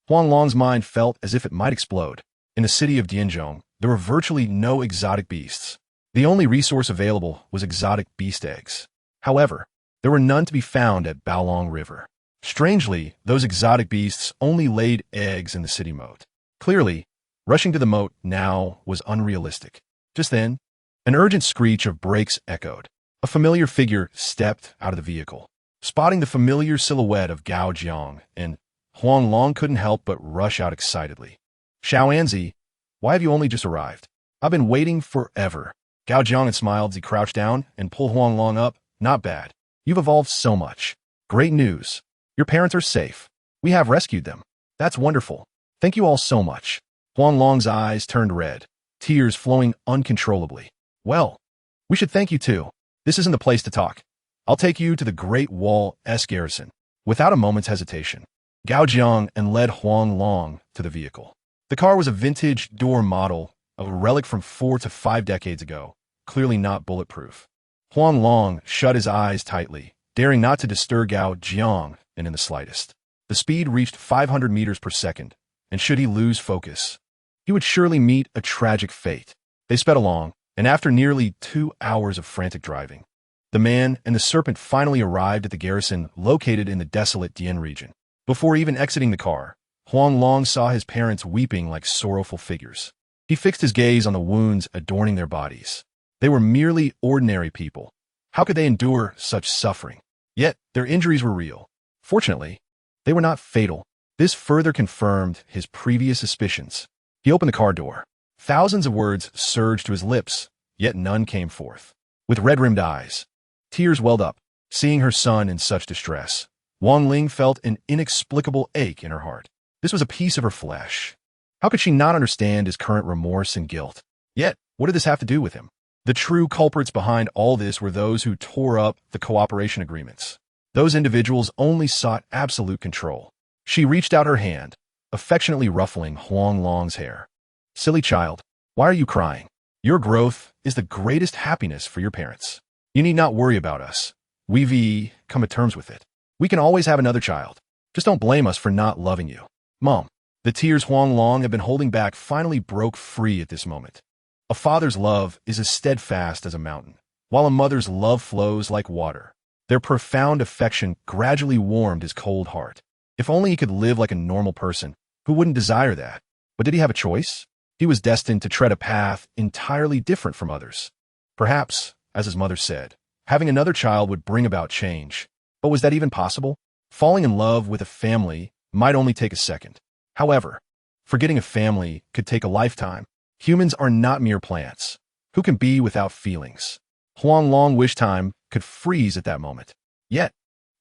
Huang Long's mind felt as if it might explode. In the city of Dianzhong, there were virtually no exotic beasts. The only resource available was exotic beast eggs. However, there were none to be found at Baolong River. Strangely, those exotic beasts only laid eggs in the city moat. Clearly, rushing to the moat now was unrealistic. Just then, an urgent screech of brakes echoed. A familiar figure stepped out of the vehicle. Spotting the familiar silhouette of Gao Jiang, and Huang Long couldn't help but rush out excitedly. Xiao Anzi, why have you only just arrived? I've been waiting forever. Gao Jiang smiled as he crouched down and pulled Huang Long up. Not bad. You've evolved so much. Great news. Your parents are safe. We have rescued them. That's wonderful. Thank you all so much. Huang Long's eyes turned red, tears flowing uncontrollably. Well, we should thank you too. This isn't the place to talk. I'll take you to the Great Wall S garrison. Without a moment's hesitation, Gao Jiang and led Huang Long to the vehicle. The car was a vintage door model, a relic from 4 to 5 decades ago, clearly not bulletproof. Huang Long shut his eyes tightly, daring not to disturb Gao Jiang in the slightest. The speed reached 500 meters per second, and should he lose focus, he would surely meet a tragic fate. They sped along, and after nearly 2 hours of frantic driving, the man and the serpent finally arrived at the garrison located in the desolate Dian region. Before even exiting the car, Huang Long saw his parents weeping like sorrowful figures. He fixed his gaze on the wounds adorning their bodies. They were merely ordinary people. How could they endure such suffering? Yet, their injuries were real. Fortunately, they were not fatal. This further confirmed his previous suspicions. He opened the car door. Thousands of words surged to his lips, yet none came forth. With red-rimmed eyes, tears welled up. Seeing her son in such distress, Wang Ling felt an inexplicable ache in her heart. This was a piece of her flesh. How could she not understand his current remorse and guilt? Yet, what did this have to do with him? The true culprits behind all this were those who tore up the cooperation agreements. Those individuals only sought absolute control. She reached out her hand, affectionately ruffling Huang Long's hair. Silly child, why are you crying? Your growth is the greatest happiness for your parents. You need not worry about us. We've come to terms with it. We can always have another child. Just don't blame us for not loving you. Mom, the tears Huang Long had been holding back finally broke free at this moment. A father's love is as steadfast as a mountain, while a mother's love flows like water. Their profound affection gradually warmed his cold heart. If only he could live like a normal person, who wouldn't desire that? But did he have a choice? He was destined to tread a path entirely different from others. Perhaps, as his mother said, having another child would bring about change. But was that even possible? Falling in love with a family might only take a second. However, forgetting a family could take a lifetime. Humans are not mere plants, who can be without feelings. Huang Long wished time could freeze at that moment. Yet,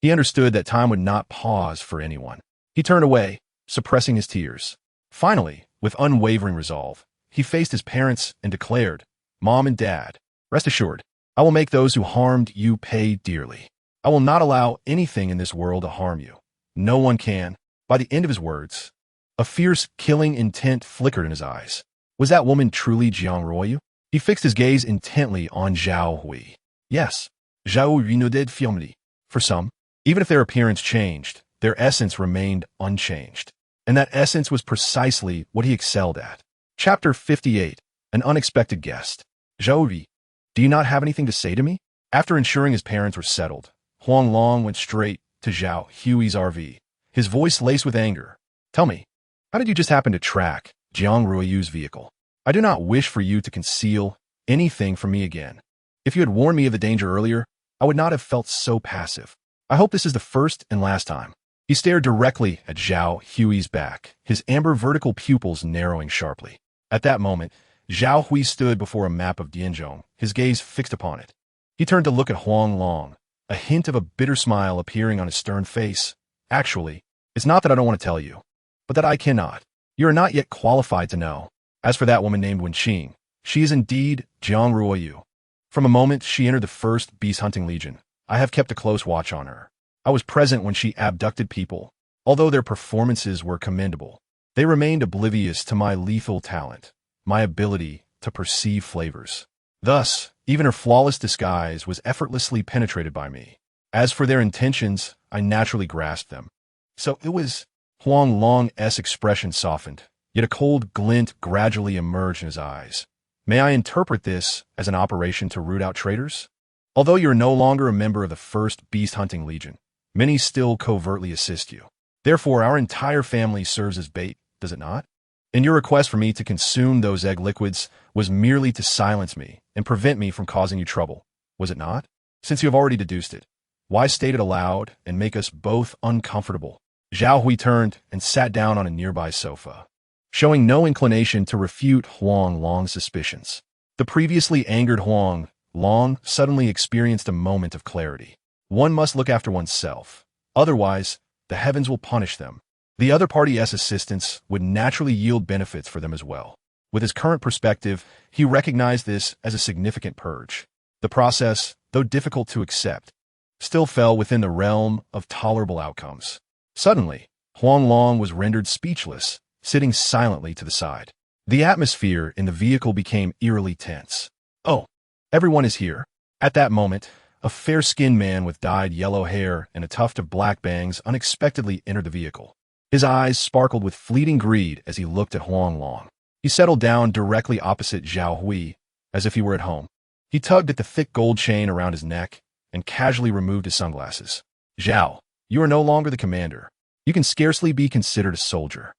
he understood that time would not pause for anyone. He turned away, suppressing his tears. Finally, with unwavering resolve, he faced his parents and declared, "Mom and Dad, rest assured, I will make those who harmed you pay dearly. I will not allow anything in this world to harm you. No one can." By the end of his words, a fierce, killing intent flickered in his eyes. Was that woman truly Jiang Ruoyu? He fixed his gaze intently on Zhao Hui. Yes, Zhao Hui nodded firmly. For some, even if their appearance changed, their essence remained unchanged. And that essence was precisely what he excelled at. Chapter 58. An Unexpected Guest. Zhao Hui, do you not have anything to say to me? After ensuring his parents were settled, Huang Long went straight to Zhao Hui's RV, his voice laced with anger. Tell me, how did you just happen to track Jiang Ruoyu's vehicle? I do not wish for you to conceal anything from me again. If you had warned me of the danger earlier, I would not have felt so passive. I hope this is the first and last time. He stared directly at Zhao Hui's back, his amber vertical pupils narrowing sharply. At that moment, Zhao Hui stood before a map of Dianzhong, his gaze fixed upon it. He turned to look at Huang Long, a hint of a bitter smile appearing on his stern face. Actually, it's not that I don't want to tell you, but that I cannot. You are not yet qualified to know. As for that woman named Wenqing, she is indeed Jiang Ruoyu. From a moment she entered the first beast hunting legion, I have kept a close watch on her. I was present when she abducted people. Although their performances were commendable, they remained oblivious to my lethal talent, my ability to perceive flavors. Thus, even her flawless disguise was effortlessly penetrated by me. As for their intentions, I naturally grasped them. So it was. Huang Long's expression softened, yet a cold glint gradually emerged in his eyes. May I interpret this as an operation to root out traitors? Although you are no longer a member of the first beast hunting legion, many still covertly assist you. Therefore, our entire family serves as bait, does it not? And your request for me to consume those egg liquids was merely to silence me and prevent me from causing you trouble, was it not? Since you have already deduced it, why state it aloud and make us both uncomfortable? Zhao Hui turned and sat down on a nearby sofa, showing no inclination to refute Huang Long's suspicions. The previously angered Huang Long suddenly experienced a moment of clarity. One must look after oneself. Otherwise, the heavens will punish them. The other party's assistance would naturally yield benefits for them as well. With his current perspective, he recognized this as a significant purge. The process, though difficult to accept, still fell within the realm of tolerable outcomes. Suddenly, Huang Long was rendered speechless, sitting silently to the side. The atmosphere in the vehicle became eerily tense. Oh, everyone is here. At that moment, a fair-skinned man with dyed yellow hair and a tuft of black bangs unexpectedly entered the vehicle. His eyes sparkled with fleeting greed as he looked at Huang Long. He settled down directly opposite Zhao Hui, as if he were at home. He tugged at the thick gold chain around his neck and casually removed his sunglasses. Zhao, you are no longer the commander. You can scarcely be considered a soldier.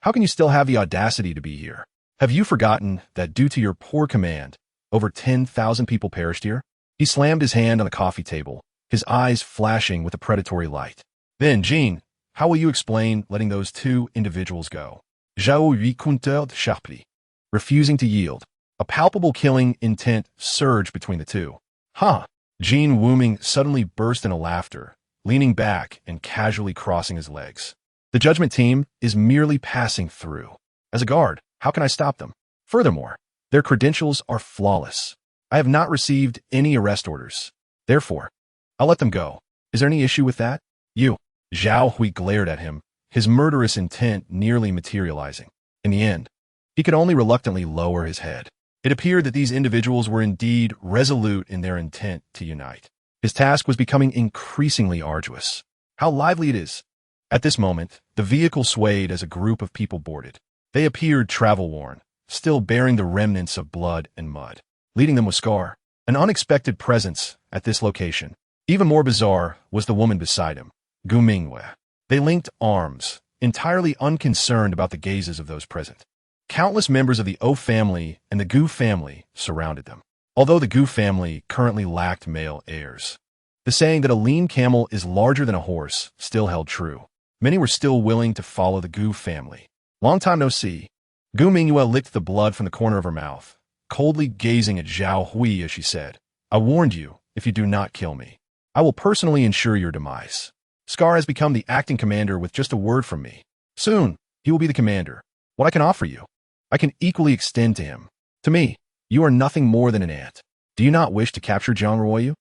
How can you still have the audacity to be here? Have you forgotten that due to your poor command, over 10,000 people perished here? He slammed his hand on the coffee table, his eyes flashing with a predatory light. Then, Jean, how will you explain letting those two individuals go? Zhao Hui countered sharply, refusing to yield. A palpable killing intent surged between the two. Huh? Jean Wuming suddenly burst into laughter, leaning back and casually crossing his legs. The judgment team is merely passing through. As a guard, how can I stop them? Furthermore, their credentials are flawless. I have not received any arrest orders. Therefore, I'll let them go. Is there any issue with that? You. Zhao Hui glared at him, his murderous intent nearly materializing. In the end, he could only reluctantly lower his head. It appeared that these individuals were indeed resolute in their intent to unite. His task was becoming increasingly arduous. How lively it is! At this moment, the vehicle swayed as a group of people boarded. They appeared travel-worn, still bearing the remnants of blood and mud. Leading them was Scar, an unexpected presence at this location. Even more bizarre was the woman beside him, Gu Mingwei. They linked arms, entirely unconcerned about the gazes of those present. Countless members of the O family and the Gu family surrounded them, although the Gu family currently lacked male heirs. The saying that a lean camel is larger than a horse still held true. Many were still willing to follow the Gu family. Long time no see. Gu Mingwei licked the blood from the corner of her mouth, coldly gazing at Zhao Hui as she said, I warned you, if you do not kill me, I will personally ensure your demise. Scar has become the acting commander with just a word from me. Soon, he will be the commander. What I can offer you, I can equally extend to him. To me, you are nothing more than an ant. Do you not wish to capture Jiang Ruoyu?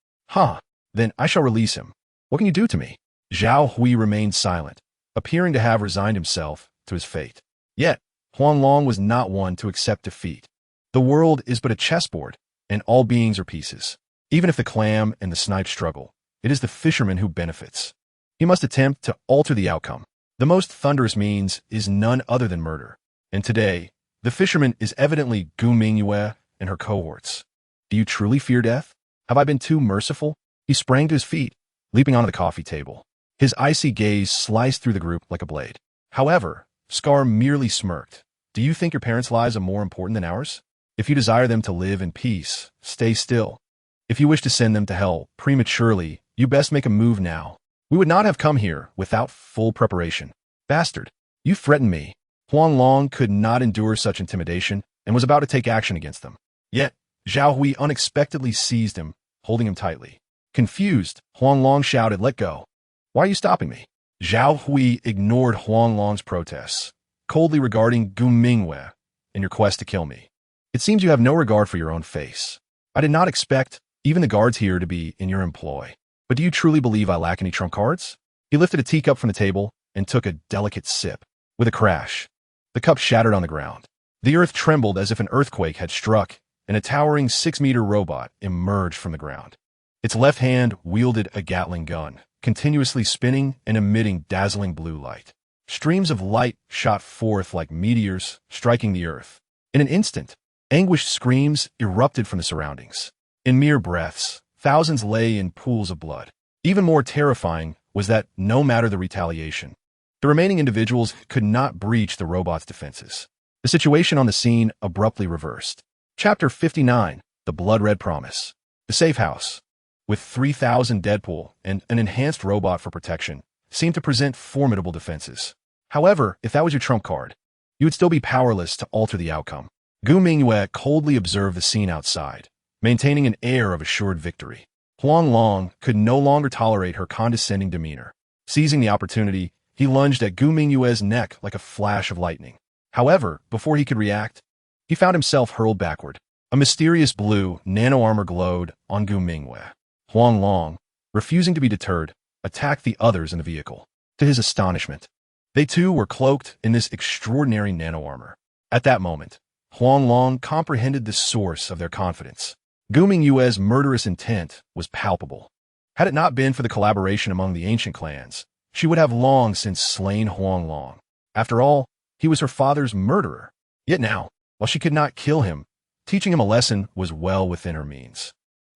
Then I shall release him. What can you do to me? Zhao Hui remained silent, appearing to have resigned himself to his fate. Yet, Huang Long was not one to accept defeat. The world is but a chessboard, and all beings are pieces. Even if the clam and the snipe struggle, it is the fisherman who benefits. He must attempt to alter the outcome. The most thunderous means is none other than murder. And today, the fisherman is evidently Gu Mingyue and her cohorts. Do you truly fear death? Have I been too merciful? He sprang to his feet, leaping onto the coffee table. His icy gaze sliced through the group like a blade. However, Scar merely smirked. Do you think your parents' lives are more important than ours? If you desire them to live in peace, stay still. If you wish to send them to hell prematurely, you best make a move now. We would not have come here without full preparation. Bastard, you threaten me. Huang Long could not endure such intimidation and was about to take action against them. Yet, Zhao Hui unexpectedly seized him, holding him tightly. Confused, Huang Long shouted, "Let go. Why are you stopping me?" Zhao Hui ignored Huang Long's protests, coldly regarding Gu Mingyue in your quest to kill me. It seems you have no regard for your own face. I did not expect even the guards here to be in your employ. But do you truly believe I lack any trump cards? He lifted a teacup from the table and took a delicate sip. With a crash, the cup shattered on the ground. The earth trembled as if an earthquake had struck, and a towering 6-meter robot emerged from the ground. Its left hand wielded a Gatling gun, continuously spinning and emitting dazzling blue light. Streams of light shot forth like meteors, striking the earth. In an instant, anguished screams erupted from the surroundings. In mere breaths, thousands lay in pools of blood. Even more terrifying was that, no matter the retaliation, the remaining individuals could not breach the robot's defenses. The situation on the scene abruptly reversed. Chapter 59, The Blood Red Promise. The safe house, with 3,000 Deadpool and an enhanced robot for protection, seemed to present formidable defenses. However, if that was your trump card, you would still be powerless to alter the outcome. Gu Mingyue coldly observed the scene outside, maintaining an air of assured victory. Huang Long could no longer tolerate her condescending demeanor. Seizing the opportunity, he lunged at Gu Mingyue's neck like a flash of lightning. However, before he could react, he found himself hurled backward. A mysterious blue nano-armor glowed on Gu Mingyue. Huang Long, refusing to be deterred, attacked the others in the vehicle. To his astonishment, they too were cloaked in this extraordinary nano-armor. At that moment, Huang Long comprehended the source of their confidence. Gu Mingyue's murderous intent was palpable. Had it not been for the collaboration among the ancient clans, she would have long since slain Huang Long. After all, he was her father's murderer. Yet now, while she could not kill him, teaching him a lesson was well within her means.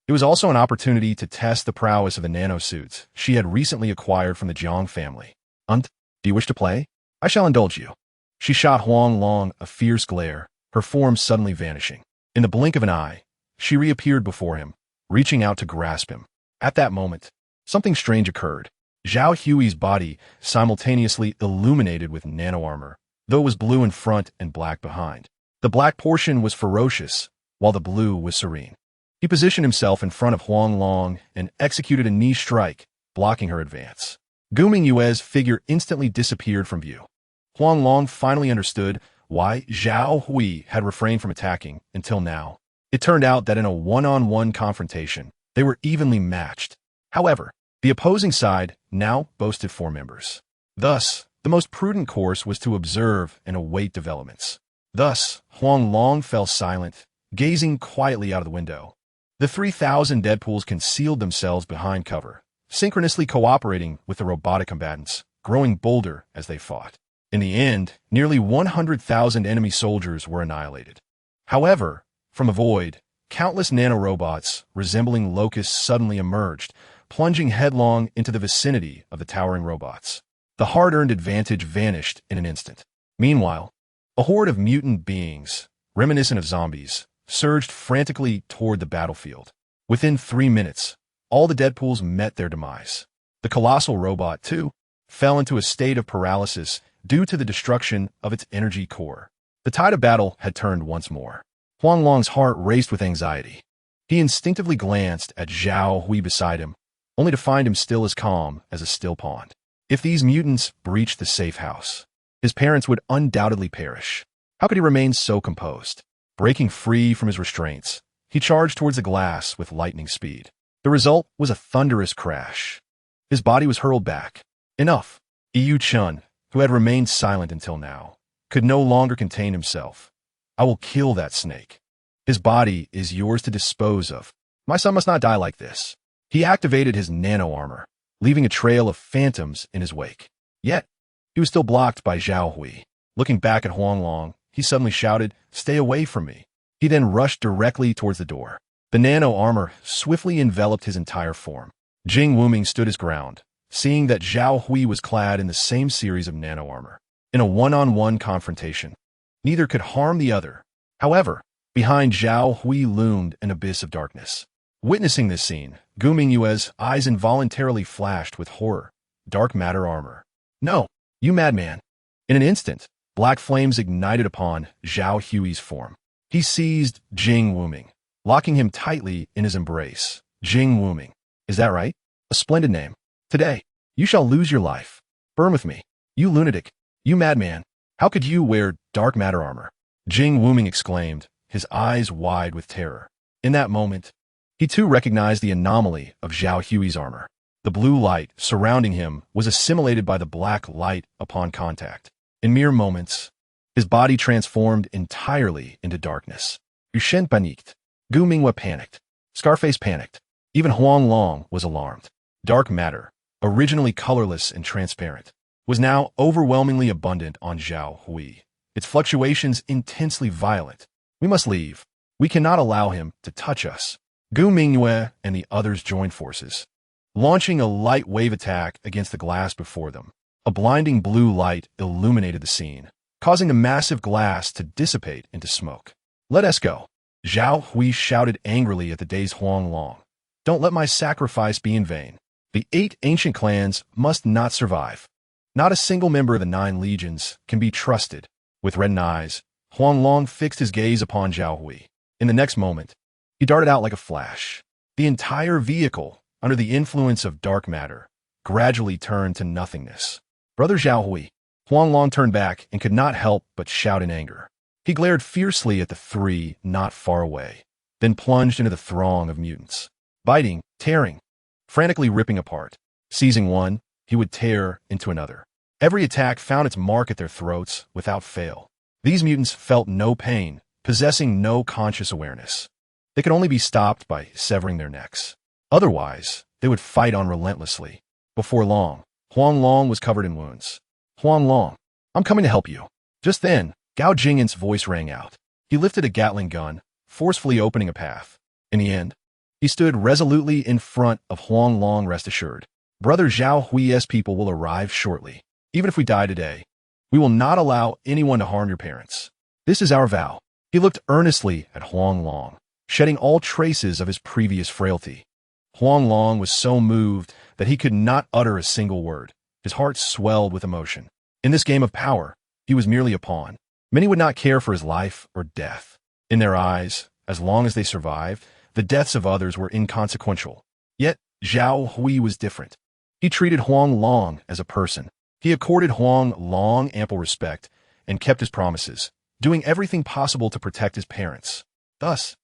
It was also an opportunity to test the prowess of the nanosuits she had recently acquired from the Jiang family. Do you wish to play? I shall indulge you. She shot Huang Long a fierce glare, her form suddenly vanishing. In the blink of an eye, she reappeared before him, reaching out to grasp him. At that moment, something strange occurred. Zhao Hui's body simultaneously illuminated with nano-armor, though it was blue in front and black behind. The black portion was ferocious, while the blue was serene. He positioned himself in front of Huang Long and executed a knee strike, blocking her advance. Gu Mingyue's figure instantly disappeared from view. Huang Long finally understood why Zhao Hui had refrained from attacking until now. It turned out that in a one-on-one confrontation, they were evenly matched. However, the opposing side now boasted 4 members. Thus, the most prudent course was to observe and await developments. Thus, Huang Long fell silent, gazing quietly out of the window. The 3,000 Deadpools concealed themselves behind cover, synchronously cooperating with the robotic combatants, growing bolder as they fought. In the end, nearly 100,000 enemy soldiers were annihilated. However, from a void, countless nanorobots resembling locusts suddenly emerged, plunging headlong into the vicinity of the towering robots. The hard-earned advantage vanished in an instant. Meanwhile, a horde of mutant beings, reminiscent of zombies, surged frantically toward the battlefield. Within 3 minutes, all the Deadpools met their demise. The colossal robot, too, fell into a state of paralysis due to the destruction of its energy core. The tide of battle had turned once more. Huang Long's heart raced with anxiety. He instinctively glanced at Zhao Hui beside him, only to find him still as calm as a still pond. If these mutants breached the safe house, his parents would undoubtedly perish. How could he remain so composed? Breaking free from his restraints, he charged towards the glass with lightning speed. The result was a thunderous crash. His body was hurled back. Enough. Yu Chun, who had remained silent until now, could no longer contain himself. I will kill that snake. His body is yours to dispose of. My son must not die like this. He activated his nano armor, leaving a trail of phantoms in his wake. Yet, he was still blocked by Zhao Hui. Looking back at Huang Long, he suddenly shouted, "Stay away from me." He then rushed directly towards the door. The nano armor swiftly enveloped his entire form. Jing Wuming stood his ground, seeing that Zhao Hui was clad in the same series of nano armor. In a one-on-one confrontation, neither could harm the other. However, behind Zhao Hui loomed an abyss of darkness. Witnessing this scene, Gu Mingyue's eyes involuntarily flashed with horror. Dark matter armor. No, you madman. In an instant, black flames ignited upon Zhao Hui's form. He seized Jing Wuming, locking him tightly in his embrace. Jing Wuming. Is that right? A splendid name. Today, you shall lose your life. Burn with me. You lunatic. You madman. How could you wear dark matter armor? Jing Wuming exclaimed, his eyes wide with terror. In that moment, he too recognized the anomaly of Zhao Hui's armor. The blue light surrounding him was assimilated by the black light upon contact. In mere moments, his body transformed entirely into darkness. Yushen paniqued. Gu Mingyue panicked. Scarface panicked. Even Huang Long was alarmed. Dark matter, originally colorless and transparent, was now overwhelmingly abundant on Zhao Hui, its fluctuations intensely violent. We must leave. We cannot allow him to touch us. Gu Mingyue and the others joined forces, launching a light wave attack against the glass before them. A blinding blue light illuminated the scene, causing the massive glass to dissipate into smoke. Let us go. Zhao Hui shouted angrily at the dazed Huang Long. Don't let my sacrifice be in vain. The 8 ancient clans must not survive. Not a single member of the 9 legions can be trusted. With reddened eyes, Huang Long fixed his gaze upon Zhao Hui. In the next moment, he darted out like a flash. The entire vehicle, under the influence of dark matter, gradually turned to nothingness. Brother Zhao Hui. Huang Long turned back and could not help but shout in anger. He glared fiercely at the 3 not far away, then plunged into the throng of mutants. Biting, tearing, frantically ripping apart. Seizing one, he would tear into another. Every attack found its mark at their throats without fail. These mutants felt no pain, possessing no conscious awareness. They could only be stopped by severing their necks. Otherwise, they would fight on relentlessly. Before long, Huang Long was covered in wounds. Huang Long, I'm coming to help you. Just then, Gao Jingen's voice rang out. He lifted a Gatling gun, forcefully opening a path. In the end, he stood resolutely in front of Huang Long, rest assured. Brother Zhao Hui's people will arrive shortly. Even if we die today, we will not allow anyone to harm your parents. This is our vow. He looked earnestly at Huang Long, shedding all traces of his previous frailty. Huang Long was so moved that he could not utter a single word. His heart swelled with emotion. In this game of power, he was merely a pawn. Many would not care for his life or death. In their eyes, as long as they survived, the deaths of others were inconsequential. Yet, Zhao Hui was different. He treated Huang Long as a person. He accorded Huang Long ample respect and kept his promises, doing everything possible to protect his parents. Thus,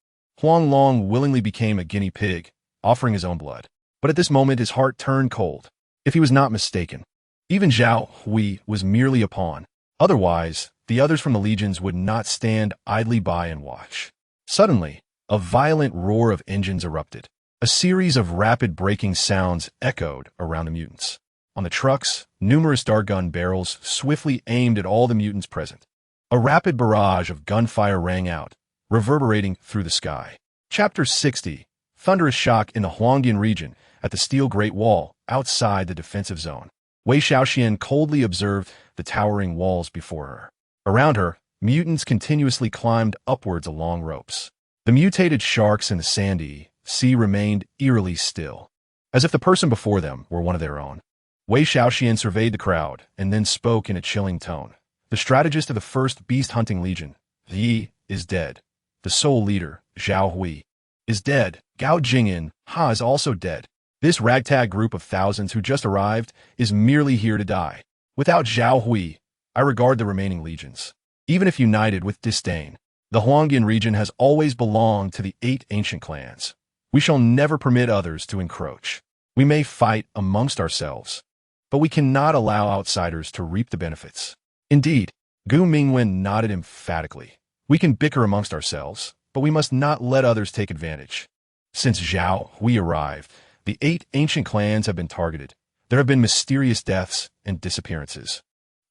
Huang Long willingly became a guinea pig, offering his own blood. But at this moment his heart turned cold. If he was not mistaken, even Zhao Hui was merely a pawn. Otherwise, the others from the legions would not stand idly by and watch. Suddenly, a violent roar of engines erupted. A series of rapid braking sounds echoed around the mutants. On the trucks, numerous dart gun barrels swiftly aimed at all the mutants present. A rapid barrage of gunfire rang out, reverberating through the sky. Chapter 60. Thunderous shock in the Huangdian region at the Steel Great Wall outside the defensive zone. Wei Shaoxian coldly observed the towering walls before her. Around her, mutants continuously climbed upwards along ropes. The mutated sharks in the sandy sea remained eerily still, as if the person before them were one of their own. Wei Shaoxian surveyed the crowd and then spoke in a chilling tone. The strategist of the first beast-hunting legion, Yi, is dead. The sole leader, Zhao Hui, is dead. Gao Jing'an, Ha, is also dead. This ragtag group of thousands who just arrived is merely here to die. Without Zhao Hui, I regard the remaining legions, even if united, with disdain. The Huangyan region has always belonged to the 8 ancient clans. We shall never permit others to encroach. We may fight amongst ourselves, but we cannot allow outsiders to reap the benefits. Indeed, Gu Mingwen nodded emphatically. We can bicker amongst ourselves, but we must not let others take advantage. Since Zhao Hui arrived, the 8 ancient clans have been targeted. There have been mysterious deaths and disappearances.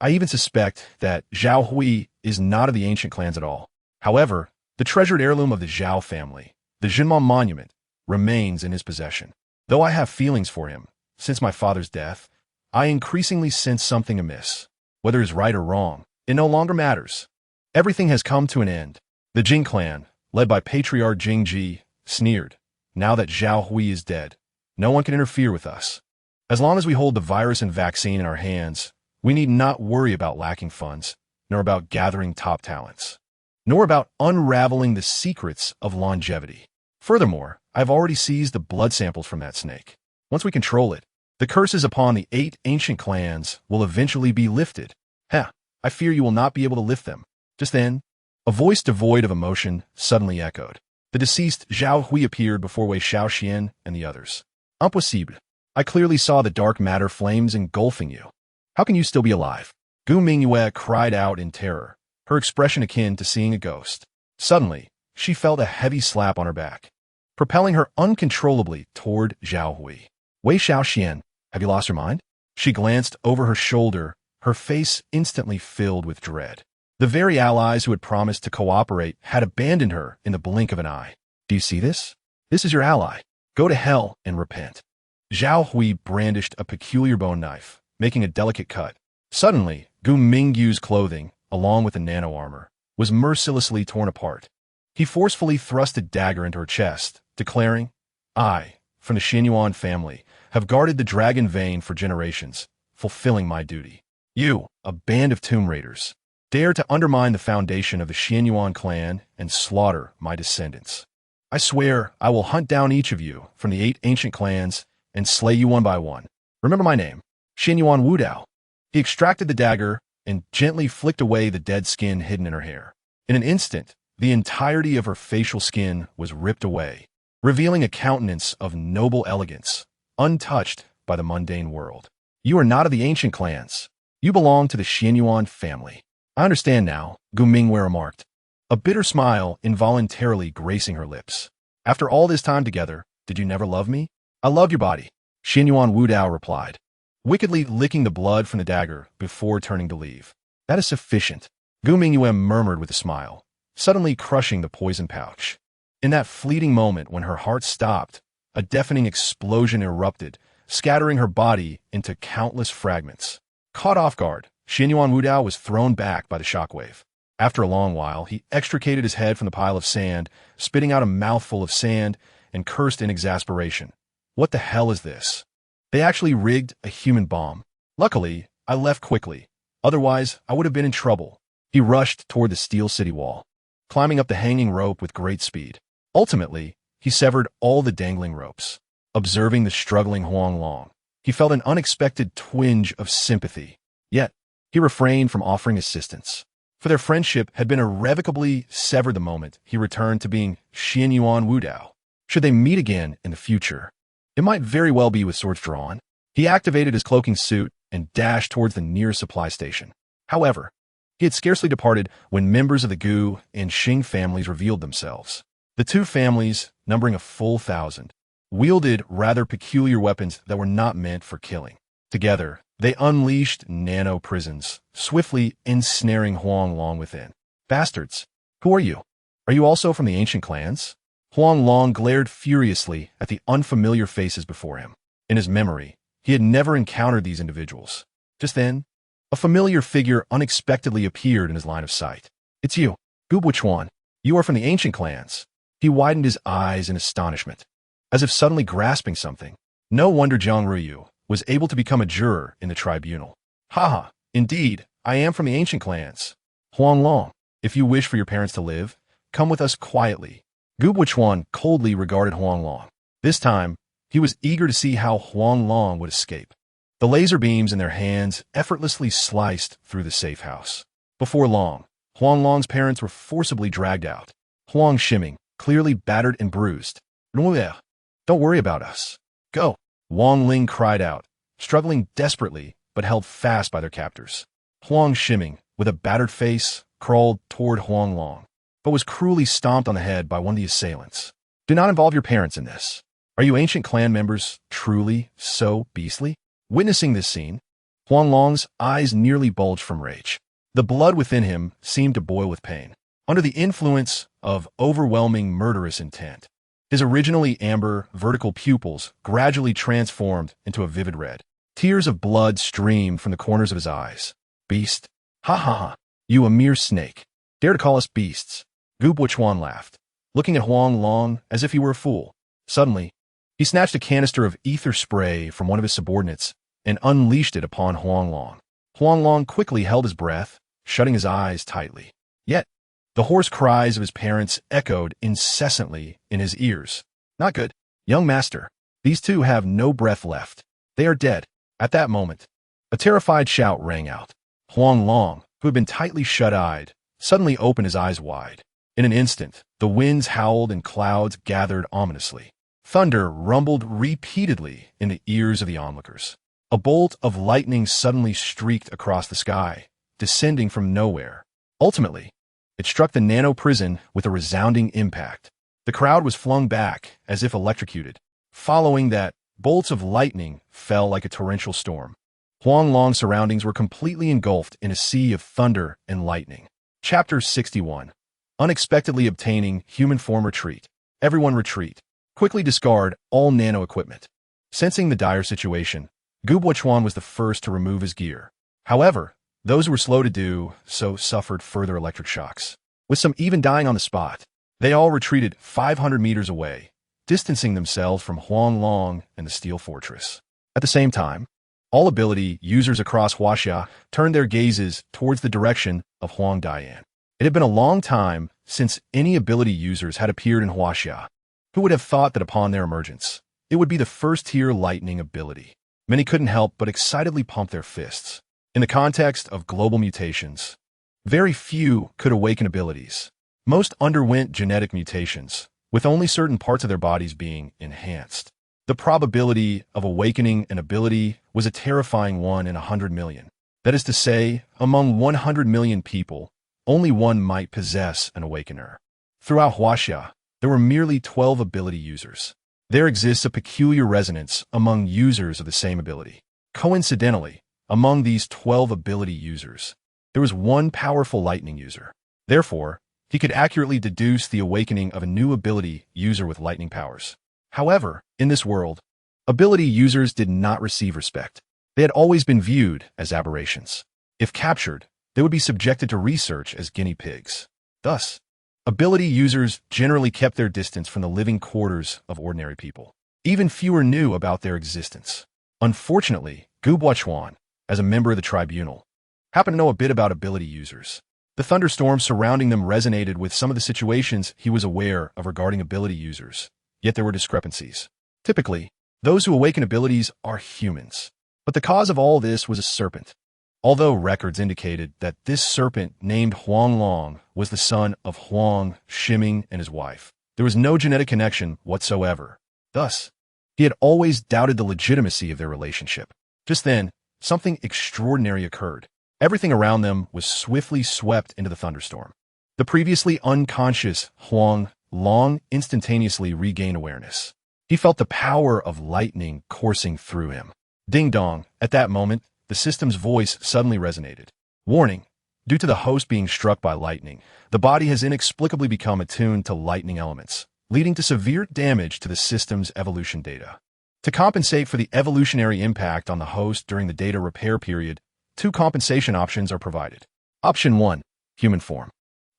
I even suspect that Zhao Hui is not of the ancient clans at all. However, the treasured heirloom of the Zhao family, the Jinma monument, remains in his possession. Though I have feelings for him, since my father's death, I increasingly sense something amiss. Whether it is right or wrong, it no longer matters. Everything has come to an end. The Jing clan, led by Patriarch Jing Ji, sneered. Now that Zhao Hui is dead, no one can interfere with us. As long as we hold the virus and vaccine in our hands, we need not worry about lacking funds, nor about gathering top talents, nor about unraveling the secrets of longevity. Furthermore, I've already seized the blood samples from that snake. Once we control it, the curses upon the 8 ancient clans will eventually be lifted. I fear you will not be able to lift them. Just then, a voice devoid of emotion suddenly echoed. The deceased Zhao Hui appeared before Wei Shaoxian and the others. Impossible. I clearly saw the dark matter flames engulfing you. How can you still be alive? Gu Mingyue cried out in terror, her expression akin to seeing a ghost. Suddenly, she felt a heavy slap on her back, propelling her uncontrollably toward Zhao Hui. Wei Shaoxian, have you lost your mind? She glanced over her shoulder, her face instantly filled with dread. The very allies who had promised to cooperate had abandoned her in the blink of an eye. Do you see this? This is your ally. Go to hell and repent. Zhao Hui brandished a peculiar bone knife, making a delicate cut. Suddenly, Gu Mingyu's clothing, along with the nano-armor, was mercilessly torn apart. He forcefully thrust a dagger into her chest, declaring, I, from the Xianyuan family, have guarded the dragon vein for generations, fulfilling my duty. You, a band of tomb raiders, dare to undermine the foundation of the Xianyuan clan and slaughter my descendants. I swear I will hunt down each of you from the 8 ancient clans and slay you one by one. Remember my name, Xianyuan Wudao. He extracted the dagger and gently flicked away the dead skin hidden in her hair. In an instant, the entirety of her facial skin was ripped away, revealing a countenance of noble elegance, untouched by the mundane world. You are not of the ancient clans. You belong to the Xianyuan family. I understand now, Gu Mingwei remarked, a bitter smile involuntarily gracing her lips. After all this time together, did you never love me? I love your body, Xianyuan Wudao replied, wickedly licking the blood from the dagger before turning to leave. That is sufficient, Gu Mingyue murmured with a smile, suddenly crushing the poison pouch. In that fleeting moment when her heart stopped, a deafening explosion erupted, scattering her body into countless fragments. Caught off guard, Xianyuan Wudao was thrown back by the shockwave. After a long while, he extricated his head from the pile of sand, spitting out a mouthful of sand, and cursed in exasperation. What the hell is this? They actually rigged a human bomb. Luckily, I left quickly. Otherwise, I would have been in trouble. He rushed toward the steel city wall, climbing up the hanging rope with great speed. Ultimately, he severed all the dangling ropes. Observing the struggling Huang Long, he felt an unexpected twinge of sympathy. Yet, he refrained from offering assistance, for their friendship had been irrevocably severed the moment he returned to being Xianyuan Wudao. Should they meet again in the future, it might very well be with swords drawn. He activated his cloaking suit and dashed towards the nearest supply station. However, he had scarcely departed when members of the Gu and Xing families revealed themselves. The two families, numbering a full 1,000, wielded rather peculiar weapons that were not meant for killing. Together, they unleashed nano-prisons, swiftly ensnaring Huang Long within. Bastards! Who are you? Are you also from the ancient clans? Huang Long glared furiously at the unfamiliar faces before him. In his memory, he had never encountered these individuals. Just then, a familiar figure unexpectedly appeared in his line of sight. It's you, Gu Buchuan. You are from the ancient clans. He widened his eyes in astonishment, as if suddenly grasping something. No wonder Jiang Ruyu was able to become a juror in the tribunal. Haha, indeed, I am from the ancient clans. Huang Long, if you wish for your parents to live, come with us quietly. Gubuchuan coldly regarded Huang Long. This time, he was eager to see how Huang Long would escape. The laser beams in their hands effortlessly sliced through the safe house. Before long, Huang Long's parents were forcibly dragged out. Huang Shiming, clearly battered and bruised. Don't worry about us. Go. Wang Ling cried out, struggling desperately but held fast by their captors. Huang Shiming, with a battered face, crawled toward Huang Long, but was cruelly stomped on the head by one of the assailants. Do not involve your parents in this. Are you ancient clan members truly so beastly? Witnessing this scene, Huang Long's eyes nearly bulged from rage. The blood within him seemed to boil with pain. Under the influence of overwhelming murderous intent, his originally amber, vertical pupils gradually transformed into a vivid red. Tears of blood streamed from the corners of his eyes. Beast. Ha ha ha. You a mere snake. Dare to call us beasts. Gu Buchuan laughed, looking at Huang Long as if he were a fool. Suddenly, he snatched a canister of ether spray from one of his subordinates and unleashed it upon Huang Long. Huang Long quickly held his breath, shutting his eyes tightly. Yet, the hoarse cries of his parents echoed incessantly in his ears. Not good. Young master, these two have no breath left. They are dead. At that moment, a terrified shout rang out. Huang Long, who had been tightly shut-eyed, suddenly opened his eyes wide. In an instant, the winds howled and clouds gathered ominously. Thunder rumbled repeatedly in the ears of the onlookers. A bolt of lightning suddenly streaked across the sky, descending from nowhere. Ultimately, it struck the nano prison with a resounding impact. The crowd was flung back as if electrocuted. Following that, bolts of lightning fell like a torrential storm. Huang Long's surroundings were completely engulfed in a sea of thunder and lightning. Chapter 61. Unexpectedly obtaining human form retreat. Everyone retreat. Quickly discard all nano equipment. Sensing the dire situation, Gu Buchuan was the first to remove his gear. However, those who were slow to do so suffered further electric shocks. With some even dying on the spot, they all retreated 500 meters away, distancing themselves from Huang Long and the Steel Fortress. At the same time, all ability users across Huaxia turned their gazes towards the direction of Huang Dian. It had been a long time since any ability users had appeared in Huaxia. Who would have thought that upon their emergence, it would be the first-tier lightning ability? Many couldn't help but excitedly pump their fists. In the context of global mutations, very few could awaken abilities. Most underwent genetic mutations, with only certain parts of their bodies being enhanced. The probability of awakening an ability was a terrifying 1 in 100 million. That is to say, among 100 million people, only one might possess an awakener. Throughout Huaxia, there were merely 12 ability users. There exists a peculiar resonance among users of the same ability. Coincidentally, among these 12 ability users, there was one powerful lightning user. Therefore, he could accurately deduce the awakening of a new ability user with lightning powers. However, in this world, ability users did not receive respect. They had always been viewed as aberrations. If captured, they would be subjected to research as guinea pigs. Thus, ability users generally kept their distance from the living quarters of ordinary people. Even fewer knew about their existence. Unfortunately, Gu Buchuan, as a member of the tribunal, happened to know a bit about ability users. The thunderstorm surrounding them resonated with some of the situations he was aware of regarding ability users. Yet there were discrepancies. Typically, those who awaken abilities are humans. But the cause of all this was a serpent. Although records indicated that this serpent named Huang Long was the son of Huang Shiming and his wife, there was no genetic connection whatsoever. Thus, he had always doubted the legitimacy of their relationship. Just then, something extraordinary occurred. Everything around them was swiftly swept into the thunderstorm. The previously unconscious Huang Long instantaneously regained awareness. He felt the power of lightning coursing through him. Ding dong, at that moment, the system's voice suddenly resonated. Warning, due to the host being struck by lightning, the body has inexplicably become attuned to lightning elements, leading to severe damage to the system's evolution data. To compensate for the evolutionary impact on the host during the data repair period, 2 compensation options are provided. Option 1, human form.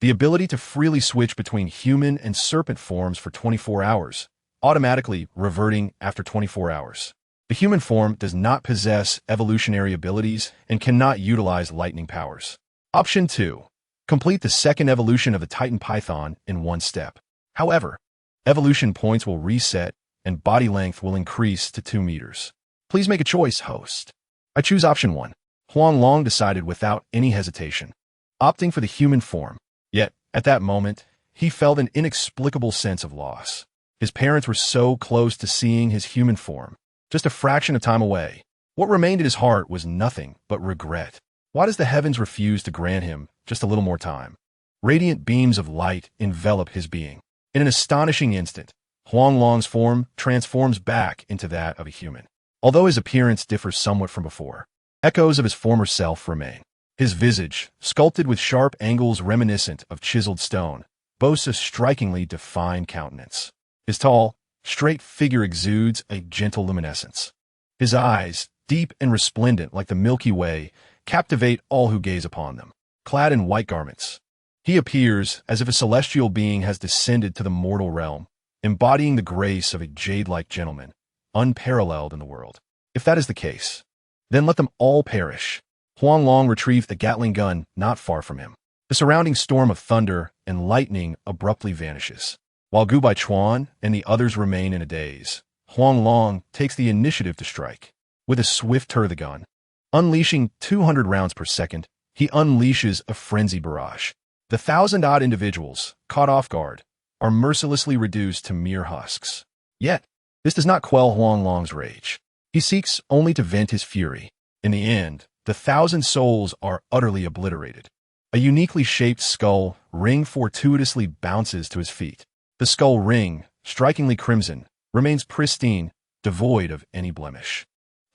The ability to freely switch between human and serpent forms for 24 hours, automatically reverting after 24 hours. The human form does not possess evolutionary abilities and cannot utilize lightning powers. Option 2, complete the second evolution of the Titan Python in 1 step. However, Evolution points will reset, and body length will increase to 2 meters. Please make a choice, host. I choose option 1. Huang Long decided without any hesitation, opting for the human form. Yet, at that moment, he felt an inexplicable sense of loss. His parents were so close to seeing his human form, just a fraction of time away. What remained in his heart was nothing but regret. Why does the heavens refuse to grant him just a little more time? Radiant beams of light envelop his being. In an astonishing instant, Huang Long's form transforms back into that of a human. Although his appearance differs somewhat from before, echoes of his former self remain. His visage, sculpted with sharp angles reminiscent of chiseled stone, boasts a strikingly defined countenance. His tall, straight figure exudes a gentle luminescence. His eyes, deep and resplendent like the Milky Way, captivate all who gaze upon them. Clad in white garments, he appears as if a celestial being has descended to the mortal realm, embodying the grace of a jade-like gentleman, unparalleled in the world. If that is the case, then let them all perish. Huang Long retrieved the Gatling gun not far from him. The surrounding storm of thunder and lightning abruptly vanishes. While Gu Baichuan and the others remain in a daze, Huang Long takes the initiative to strike. With a swift turn of the gun, unleashing 200 rounds per second, he unleashes a frenzy barrage. The 1,000-odd individuals, caught off guard, are mercilessly reduced to mere husks. Yet, this does not quell Huang Long's rage. He seeks only to vent his fury. In the end, the 1,000 souls are utterly obliterated. A uniquely shaped skull ring fortuitously bounces to his feet. The skull ring, strikingly crimson, remains pristine, devoid of any blemish.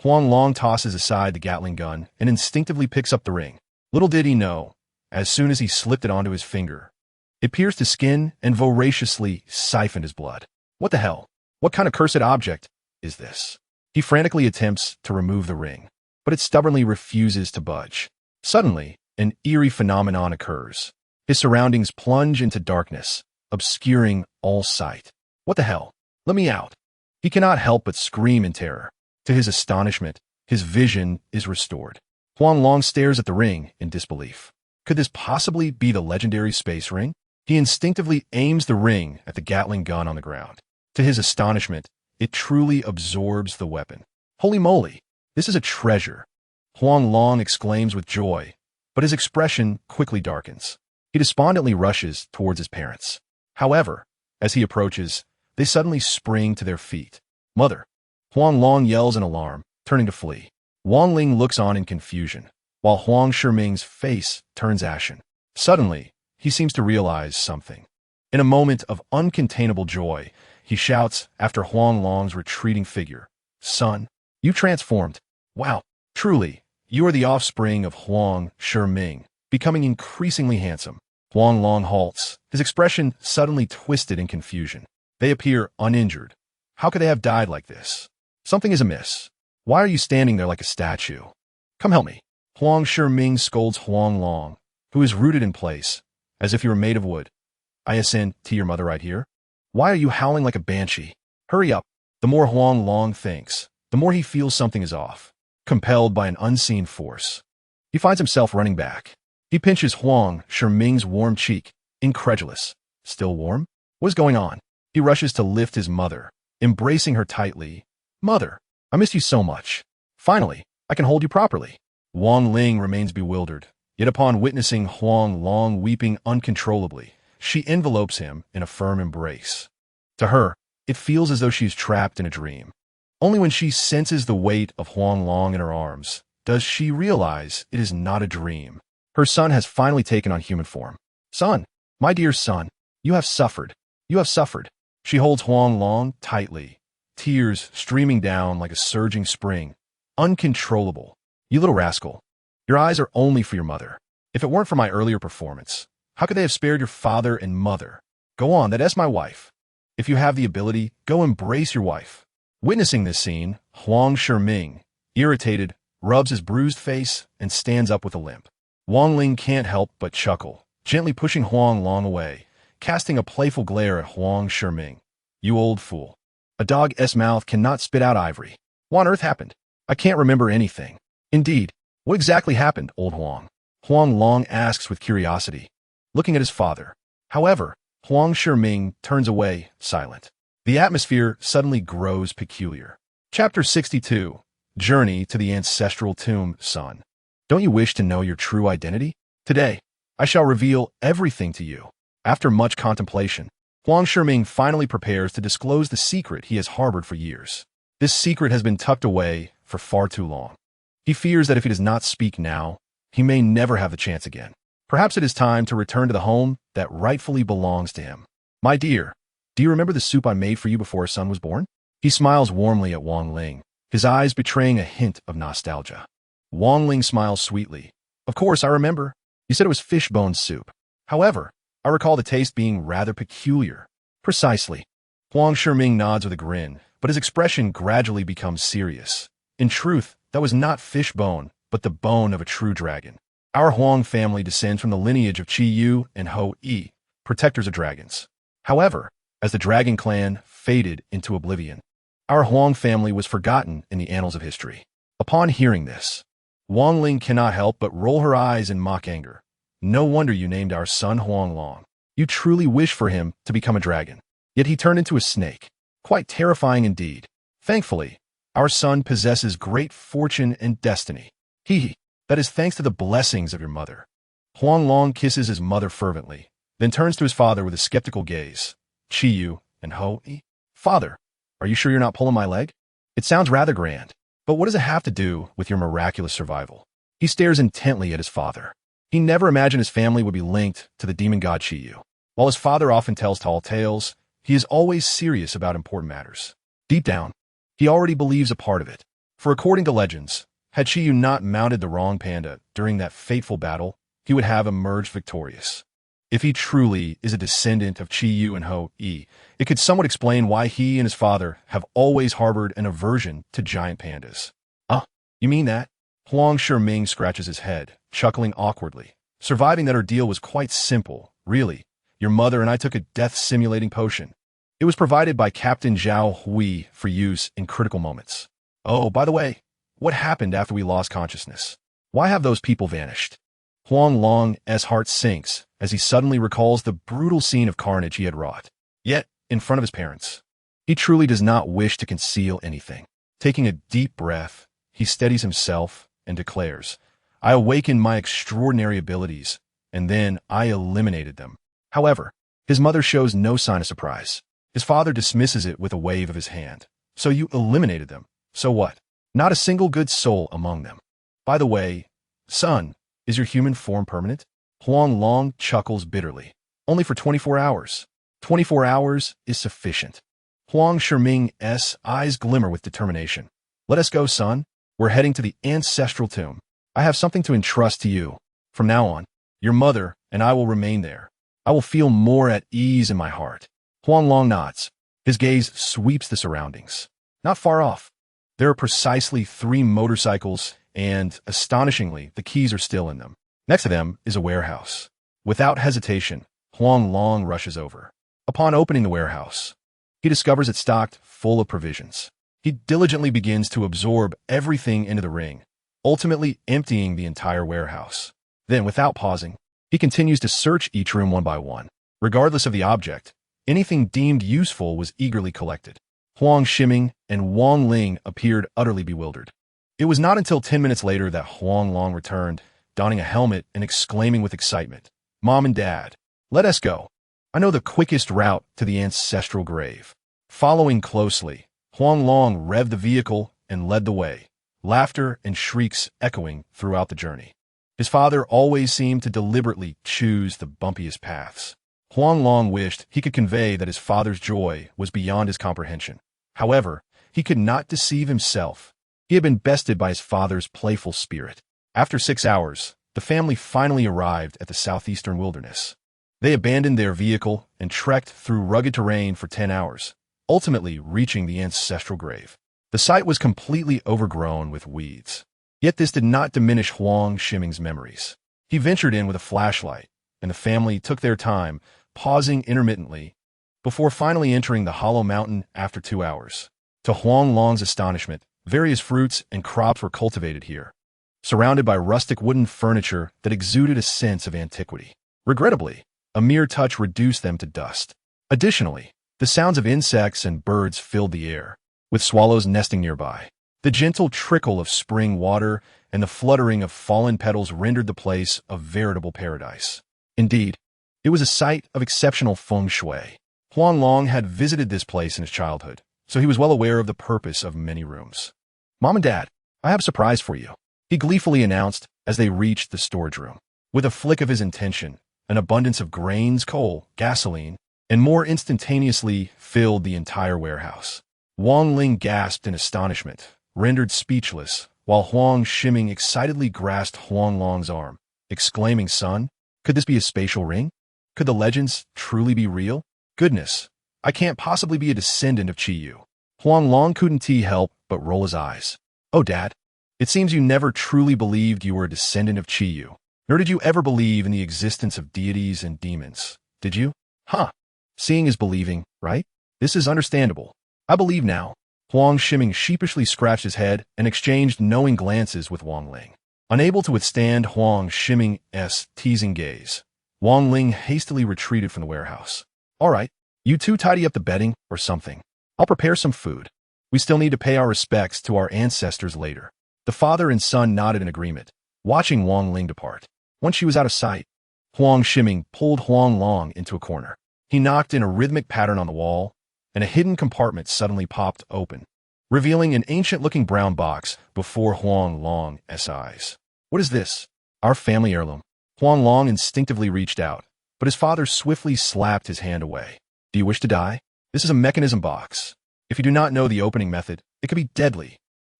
Huang Long tosses aside the Gatling gun and instinctively picks up the ring. Little did he know, as soon as he slipped it onto his finger, it pierced his skin and voraciously siphoned his blood. What the hell? What kind of cursed object is this? He frantically attempts to remove the ring, but it stubbornly refuses to budge. Suddenly, an eerie phenomenon occurs. His surroundings plunge into darkness, obscuring all sight. What the hell? Let me out. He cannot help but scream in terror. To his astonishment, his vision is restored. Huang Long stares at the ring in disbelief. Could this possibly be the legendary space ring? He instinctively aims the ring at the Gatling gun on the ground. To his astonishment, it truly absorbs the weapon. Holy moly, this is a treasure! Huang Long exclaims with joy, but his expression quickly darkens. He despondently rushes towards his parents. However, as he approaches, they suddenly spring to their feet. Mother! Huang Long yells in alarm, turning to flee. Wang Ling looks on in confusion, while Huang Shiming's face turns ashen. Suddenly, he seems to realize something. In a moment of uncontainable joy, he shouts after Huang Long's retreating figure, "Son, you transformed. Wow, truly, you are the offspring of Huang Shiming, becoming increasingly handsome." Huang Long halts, his expression suddenly twisted in confusion. They appear uninjured. How could they have died like this? Something is amiss. Why are you standing there like a statue? Come help me. Huang Shiming scolds Huang Long, who is rooted in place, as if you were made of wood. I ascend to your mother right here. Why are you howling like a banshee? Hurry up. The more Huang Long thinks, the more he feels something is off. Compelled by an unseen force, he finds himself running back. He pinches Huang Shiming's warm cheek, incredulous. Still warm? What is going on? He rushes to lift his mother, embracing her tightly. Mother, I miss you so much. Finally, I can hold you properly. Wang Ling remains bewildered, yet upon witnessing Huang Long weeping uncontrollably, she envelopes him in a firm embrace. To her, it feels as though she is trapped in a dream. Only when she senses the weight of Huang Long in her arms does she realize it is not a dream. Her son has finally taken on human form. Son, my dear son, you have suffered. You have suffered. She holds Huang Long tightly, tears streaming down like a surging spring. Uncontrollable. You little rascal. Your eyes are only for your mother. If it weren't for my earlier performance, how could they have spared your father and mother? Go on, that's my wife. If you have the ability, go embrace your wife. Witnessing this scene, Huang Shiming, irritated, rubs his bruised face and stands up with a limp. Wang Ling can't help but chuckle, gently pushing Huang Long away, casting a playful glare at Huang Shiming. You old fool. A dog's mouth cannot spit out ivory. What on earth happened? I can't remember anything. Indeed, what exactly happened, old Huang? Huang Long asks with curiosity, looking at his father. However, Huang Shiming turns away, silent. The atmosphere suddenly grows peculiar. Chapter 62. Journey to the Ancestral Tomb, Son. Don't you wish to know your true identity? Today, I shall reveal everything to you. After much contemplation, Huang Shiming finally prepares to disclose the secret he has harbored for years. This secret has been tucked away for far too long. He fears that if he does not speak now, he may never have the chance again. Perhaps it is time to return to the home that rightfully belongs to him. My dear, do you remember the soup I made for you before a son was born? He smiles warmly at Wang Ling, his eyes betraying a hint of nostalgia. Wang Ling smiles sweetly. Of course, I remember. You said it was fish bone soup. However, I recall the taste being rather peculiar. Precisely. Huang Shiming nods with a grin, but his expression gradually becomes serious. In truth, that was not fish bone, but the bone of a true dragon. Our Huang family descends from the lineage of Qi Yu and Ho Yi, protectors of dragons. However, as the dragon clan faded into oblivion, our Huang family was forgotten in the annals of history. Upon hearing this, Wang Ling cannot help but roll her eyes in mock anger. No wonder you named our son Huang Long. You truly wish for him to become a dragon. Yet he turned into a snake. Quite terrifying indeed. Thankfully, our son possesses great fortune and destiny. That is thanks to the blessings of your mother. Huang Long kisses his mother fervently, then turns to his father with a skeptical gaze. Qi Yu and Ho Yi. Father, are you sure you're not pulling my leg? It sounds rather grand, but what does it have to do with your miraculous survival? He stares intently at his father. He never imagined his family would be linked to the demon god Qi Yu. While his father often tells tall tales, he is always serious about important matters. Deep down, he already believes a part of it. For according to legends, had Qi Yu not mounted the wrong panda during that fateful battle, he would have emerged victorious. If he truly is a descendant of Qi Yu and Ho Yi, it could somewhat explain why he and his father have always harbored an aversion to giant pandas. You mean that? Huang Shiming scratches his head, chuckling awkwardly. Surviving that ordeal was quite simple, really. Your mother and I took a death-simulating potion. It was provided by Captain Zhao Hui for use in critical moments. Oh, by the way, what happened after we lost consciousness? Why have those people vanished? Huang Long's heart sinks as he suddenly recalls the brutal scene of carnage he had wrought. Yet, in front of his parents, he truly does not wish to conceal anything. Taking a deep breath, he steadies himself and declares, I awakened my extraordinary abilities, and then I eliminated them. However, his mother shows no sign of surprise. His father dismisses it with a wave of his hand. So you eliminated them. So what? Not a single good soul among them. By the way, son, is your human form permanent? Huang Long chuckles bitterly. Only for 24 hours. 24 hours is sufficient. Huang Shiming's eyes glimmer with determination. Let us go, son. We're heading to the ancestral tomb. I have something to entrust to you. From now on, your mother and I will remain there. I will feel more at ease in my heart. Huang Long nods. His gaze sweeps the surroundings. Not far off, there are precisely 3 motorcycles, and, astonishingly, the keys are still in them. Next to them is a warehouse. Without hesitation, Huang Long rushes over. Upon opening the warehouse, he discovers it stocked full of provisions. He diligently begins to absorb everything into the ring, ultimately emptying the entire warehouse. Then, without pausing, he continues to search each room one by one. Regardless of the object, anything deemed useful was eagerly collected. Huang Shiming and Wang Ling appeared utterly bewildered. It was not until 10 minutes later that Huang Long returned, donning a helmet and exclaiming with excitement, Mom and Dad, let us go. I know the quickest route to the ancestral grave. Following closely, Huang Long revved the vehicle and led the way, laughter and shrieks echoing throughout the journey. His father always seemed to deliberately choose the bumpiest paths. Huang Long wished he could convey that his father's joy was beyond his comprehension. However, he could not deceive himself. He had been bested by his father's playful spirit. After 6 hours, the family finally arrived at the southeastern wilderness. They abandoned their vehicle and trekked through rugged terrain for 10 hours, ultimately reaching the ancestral grave. The site was completely overgrown with weeds. Yet this did not diminish Huang Shiming's memories. He ventured in with a flashlight, and the family took their time, pausing intermittently, before finally entering the hollow mountain after 2 hours. To Huang Long's astonishment, various fruits and crops were cultivated here, surrounded by rustic wooden furniture that exuded a sense of antiquity. Regrettably, A mere touch reduced them to dust. Additionally, the sounds of insects and birds filled the air, with swallows nesting nearby. The gentle trickle of spring water and the fluttering of fallen petals rendered the place a veritable paradise. Indeed, it was a site of exceptional feng shui. Huang Long had visited this place in his childhood, so he was well aware of the purpose of many rooms. "Mom and Dad, I have a surprise for you," he gleefully announced as they reached the storage room. With a flick of his intention, an abundance of grains, coal, gasoline, and more instantaneously filled the entire warehouse. Wang Ling gasped in astonishment, rendered speechless, while Huang Shiming excitedly grasped Huang Long's arm, exclaiming, "Son, could this be a spatial ring? Could the legends truly be real? Goodness, I can't possibly be a descendant of Qi Yu." Huang Long couldn't help but roll his eyes. "Oh, Dad, it seems you never truly believed you were a descendant of Qi Yu, nor did you ever believe in the existence of deities and demons, did you? Huh. Seeing is believing, right? This is understandable. I believe now." Huang Shiming sheepishly scratched his head and exchanged knowing glances with Wang Ling. Unable to withstand Huang Shiming's teasing gaze, Wang Ling hastily retreated from the warehouse. "All right, you two tidy up the bedding or something. I'll prepare some food. We still need to pay our respects to our ancestors later." The father and son nodded in agreement, watching Wang Ling depart. Once she was out of sight, Huang Shiming pulled Huang Long into a corner. He knocked in a rhythmic pattern on the wall, and a hidden compartment suddenly popped open, revealing an ancient-looking brown box before Huang Long's eyes. "What is this?" "Our family heirloom." Huang Long instinctively reached out, but his father swiftly slapped his hand away. "Do you wish to die? This is a mechanism box. If you do not know the opening method, it could be deadly."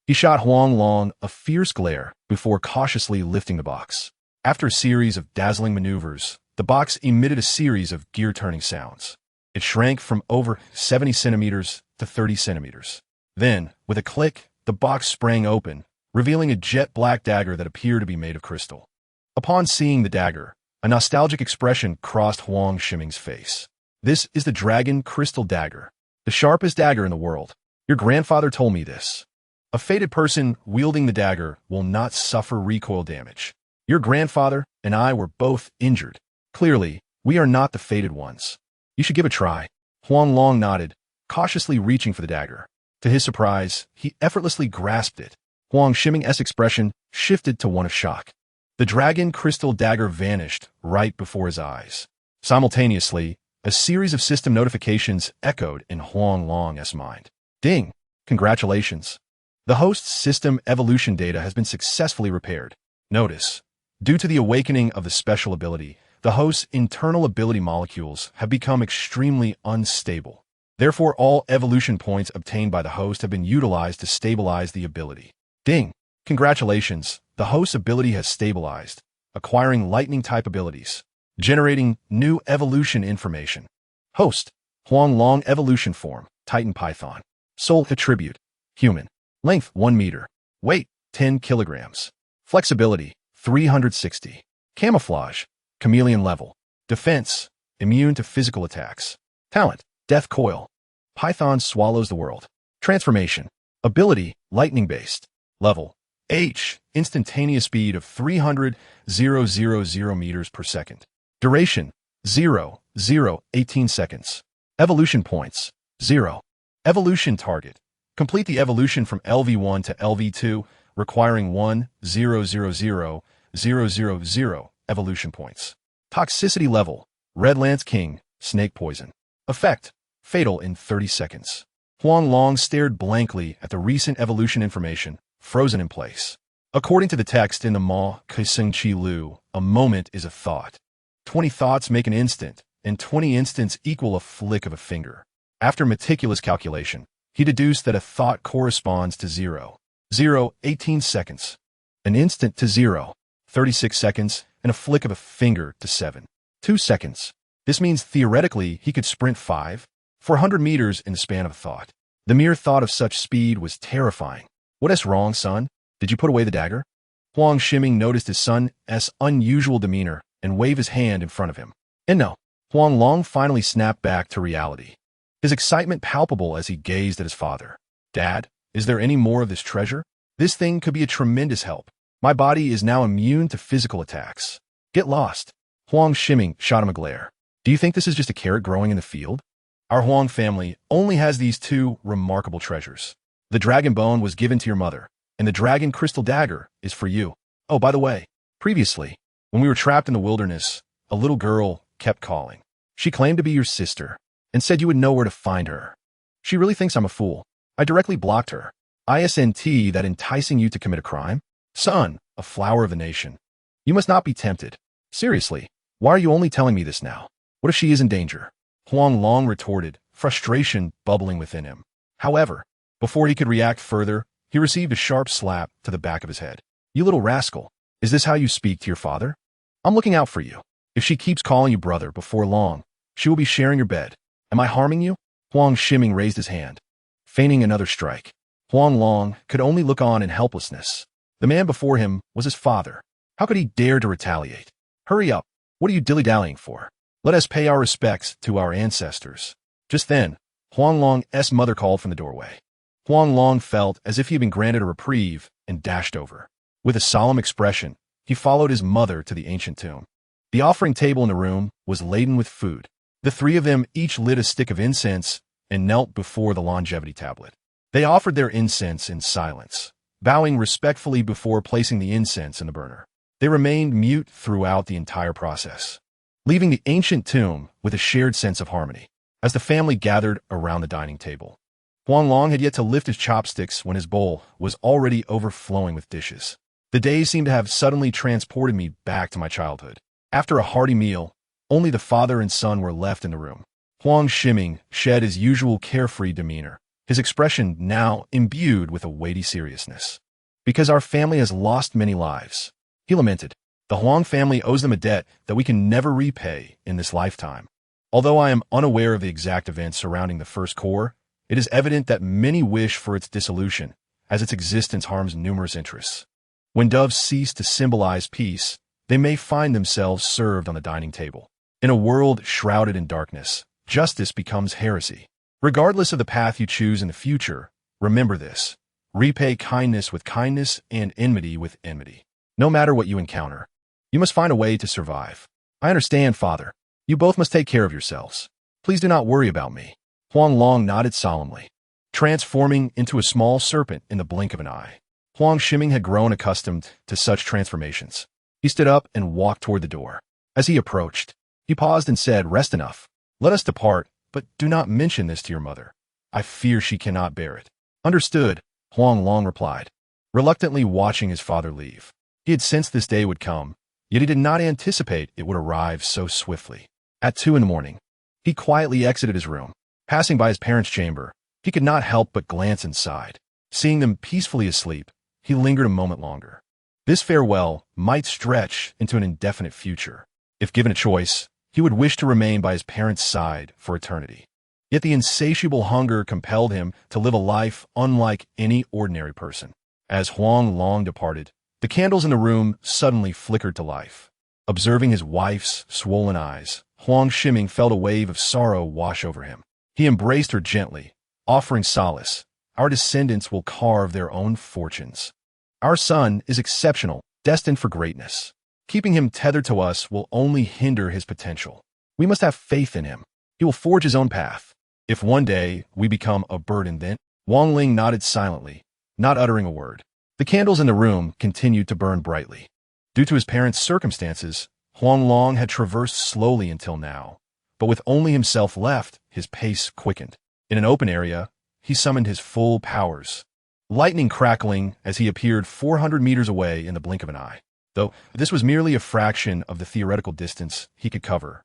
He shot Huang Long a fierce glare before cautiously lifting the box. After a series of dazzling maneuvers, the box emitted a series of gear-turning sounds. It shrank from over 70 centimeters to 30 centimeters. Then, with a click, the box sprang open, revealing a jet-black dagger that appeared to be made of crystal. Upon seeing the dagger, a nostalgic expression crossed Huang Shiming's face. "This is the Dragon Crystal Dagger, the sharpest dagger in the world. Your grandfather told me this. A fated person wielding the dagger will not suffer recoil damage. Your grandfather and I were both injured. Clearly, we are not the fated ones. You should give it a try." Huang Long nodded, cautiously reaching for the dagger. To his surprise, he effortlessly grasped it. Huang Shiming's expression shifted to one of shock. The dragon crystal dagger vanished right before his eyes. Simultaneously, a series of system notifications echoed in Huang Long's mind. "Ding! Congratulations! The host's system evolution data has been successfully repaired. Notice, due to the awakening of the special ability, the host's internal ability molecules have become extremely unstable. Therefore, all evolution points obtained by the host have been utilized to stabilize the ability. Ding! Congratulations! The host's ability has stabilized, acquiring lightning-type abilities, generating new evolution information. Host, Huang Long evolution form, Titan Python. Soul attribute, human. Length 1 meter. Weight 10 kilograms. Flexibility 360. Camouflage, chameleon level. Defense, immune to physical attacks. Talent, death coil. Python swallows the world. Transformation, ability, lightning-based. Level, H, instantaneous speed of 300,000 meters per second. Duration, 18 seconds. Evolution points, 0. Evolution target. Complete the evolution from LV1 to LV2, requiring 1,000,000 evolution points. Toxicity level, Red Lance King, snake poison. Effect, fatal in 30 seconds. Huang Long stared blankly at the recent evolution information, frozen in place. According to the text in the Ma Kuseng Chi Lu, a moment is a thought. 20 thoughts make an instant, and 20 instants equal a flick of a finger. After meticulous calculation, he deduced that a thought corresponds to 0. 18 seconds. An instant to 0, 36 seconds, and a flick of a finger to 2 seconds. This means theoretically he could sprint 400 meters in the span of a thought. The mere thought of such speed was terrifying. "What is wrong, son? Did you put away the dagger?" Huang Shiming noticed his son's unusual demeanor and waved his hand in front of him. And no, Huang Long finally snapped back to reality, his excitement palpable as he gazed at his father. "Dad, is there any more of this treasure? This thing could be a tremendous help. My body is now immune to physical attacks." "Get lost." Huang Shiming shot him a glare. Do you think this is just a carrot growing in the field? Our Huang family only has these two remarkable treasures. The dragon bone was given to your mother, and the dragon crystal dagger is for you. Oh, by the way, previously, when we were trapped in the wilderness, a little girl kept calling. She claimed to be your sister and said you would know where to find her. She really thinks I'm a fool. I directly blocked her. ISNT that enticing you to commit a crime? Son, a flower of the nation. You must not be tempted. Seriously, why are you only telling me this now? What if she is in danger? Huang Long retorted, frustration bubbling within him. However, before he could react further, he received a sharp slap to the back of his head. You little rascal, is this how you speak to your father? I'm looking out for you. If she keeps calling you brother before long, she will be sharing your bed. Am I harming you? Huang Shiming raised his hand, feigning another strike. Huang Long could only look on in helplessness. The man before him was his father. How could he dare to retaliate? Hurry up. What are you dilly-dallying for? Let us pay our respects to our ancestors. Just then, Huang Long's mother called from the doorway. Huang Long felt as if he had been granted a reprieve and dashed over. With a solemn expression, he followed his mother to the ancient tomb. The offering table in the room was laden with food. The three of them each lit a stick of incense and knelt before the longevity tablet. They offered their incense in silence, bowing respectfully before placing the incense in the burner. They remained mute throughout the entire process, leaving the ancient tomb with a shared sense of harmony. As the family gathered around the dining table, Huang Long had yet to lift his chopsticks when his bowl was already overflowing with dishes. The days seemed to have suddenly transported me back to my childhood. After a hearty meal, only the father and son were left in the room. Huang Shiming shed his usual carefree demeanor, his expression now imbued with a weighty seriousness. Because our family has lost many lives, he lamented. The Huang family owes them a debt that we can never repay in this lifetime. Although I am unaware of the exact events surrounding the First Corps, it is evident that many wish for its dissolution, as its existence harms numerous interests. When doves cease to symbolize peace, they may find themselves served on the dining table. In a world shrouded in darkness, justice becomes heresy. Regardless of the path you choose in the future, remember this. Repay kindness with kindness and enmity with enmity. No matter what you encounter, you must find a way to survive. I understand, Father. You both must take care of yourselves. Please do not worry about me. Huang Long nodded solemnly, transforming into a small serpent in the blink of an eye. Huang Shiming had grown accustomed to such transformations. He stood up and walked toward the door. As he approached, he paused and said, "Rest enough. Let us depart, but do not mention this to your mother. I fear she cannot bear it." "Understood," Huang Long replied, reluctantly watching his father leave. He had sensed this day would come, yet he did not anticipate it would arrive so swiftly. At 2 a.m, he quietly exited his room. Passing by his parents' chamber, he could not help but glance inside. Seeing them peacefully asleep, he lingered a moment longer. This farewell might stretch into an indefinite future. If given a choice, he would wish to remain by his parents' side for eternity. Yet the insatiable hunger compelled him to live a life unlike any ordinary person. As Huang Long departed, the candles in the room suddenly flickered to life. Observing his wife's swollen eyes, Huang Shiming felt a wave of sorrow wash over him. He embraced her gently, offering solace. Our descendants will carve their own fortunes. Our son is exceptional, destined for greatness. Keeping him tethered to us will only hinder his potential. We must have faith in him. He will forge his own path. If one day we become a burden, then Wang Ling nodded silently, not uttering a word. The candles in the room continued to burn brightly. Due to his parents' circumstances, Huang Long had traversed slowly until now, but with only himself left, his pace quickened. In an open area, he summoned his full powers, lightning crackling as he appeared 400 meters away in the blink of an eye. Though this was merely a fraction of the theoretical distance he could cover,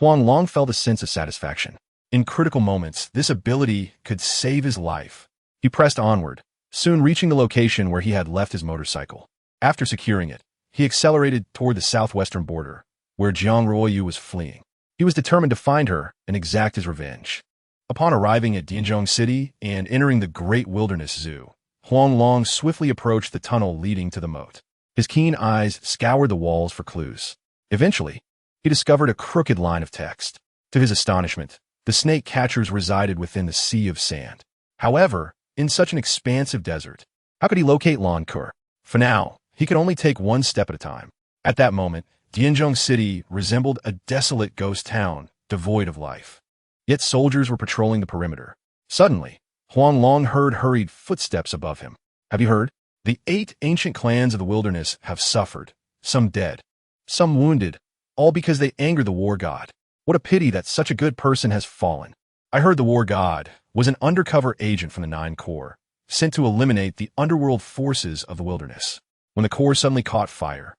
Huang Long felt a sense of satisfaction. In critical moments, this ability could save his life. He pressed onward, soon reaching the location where he had left his motorcycle. After securing it, he accelerated toward the southwestern border, where Jiang Ruoyu was fleeing. He was determined to find her and exact his revenge. Upon arriving at Dianzhong City and entering the Great Wilderness Zoo, Huang Long swiftly approached the tunnel leading to the moat. His keen eyes scoured the walls for clues. Eventually, he discovered a crooked line of text. To his astonishment, the snake catchers resided within the sea of sand. However, in such an expansive desert, how could he locate Lancourt? For now, he could only take one step at a time. At that moment, Dianzhong City resembled a desolate ghost town devoid of life. Yet soldiers were patrolling the perimeter. Suddenly, Huang Long heard hurried footsteps above him. Have you heard? The 8 ancient clans of the wilderness have suffered, some dead, some wounded, all because they angered the war god. What a pity that such a good person has fallen. I heard the war god was an undercover agent from the 9 Corps, sent to eliminate the underworld forces of the wilderness. When the Corps suddenly caught fire,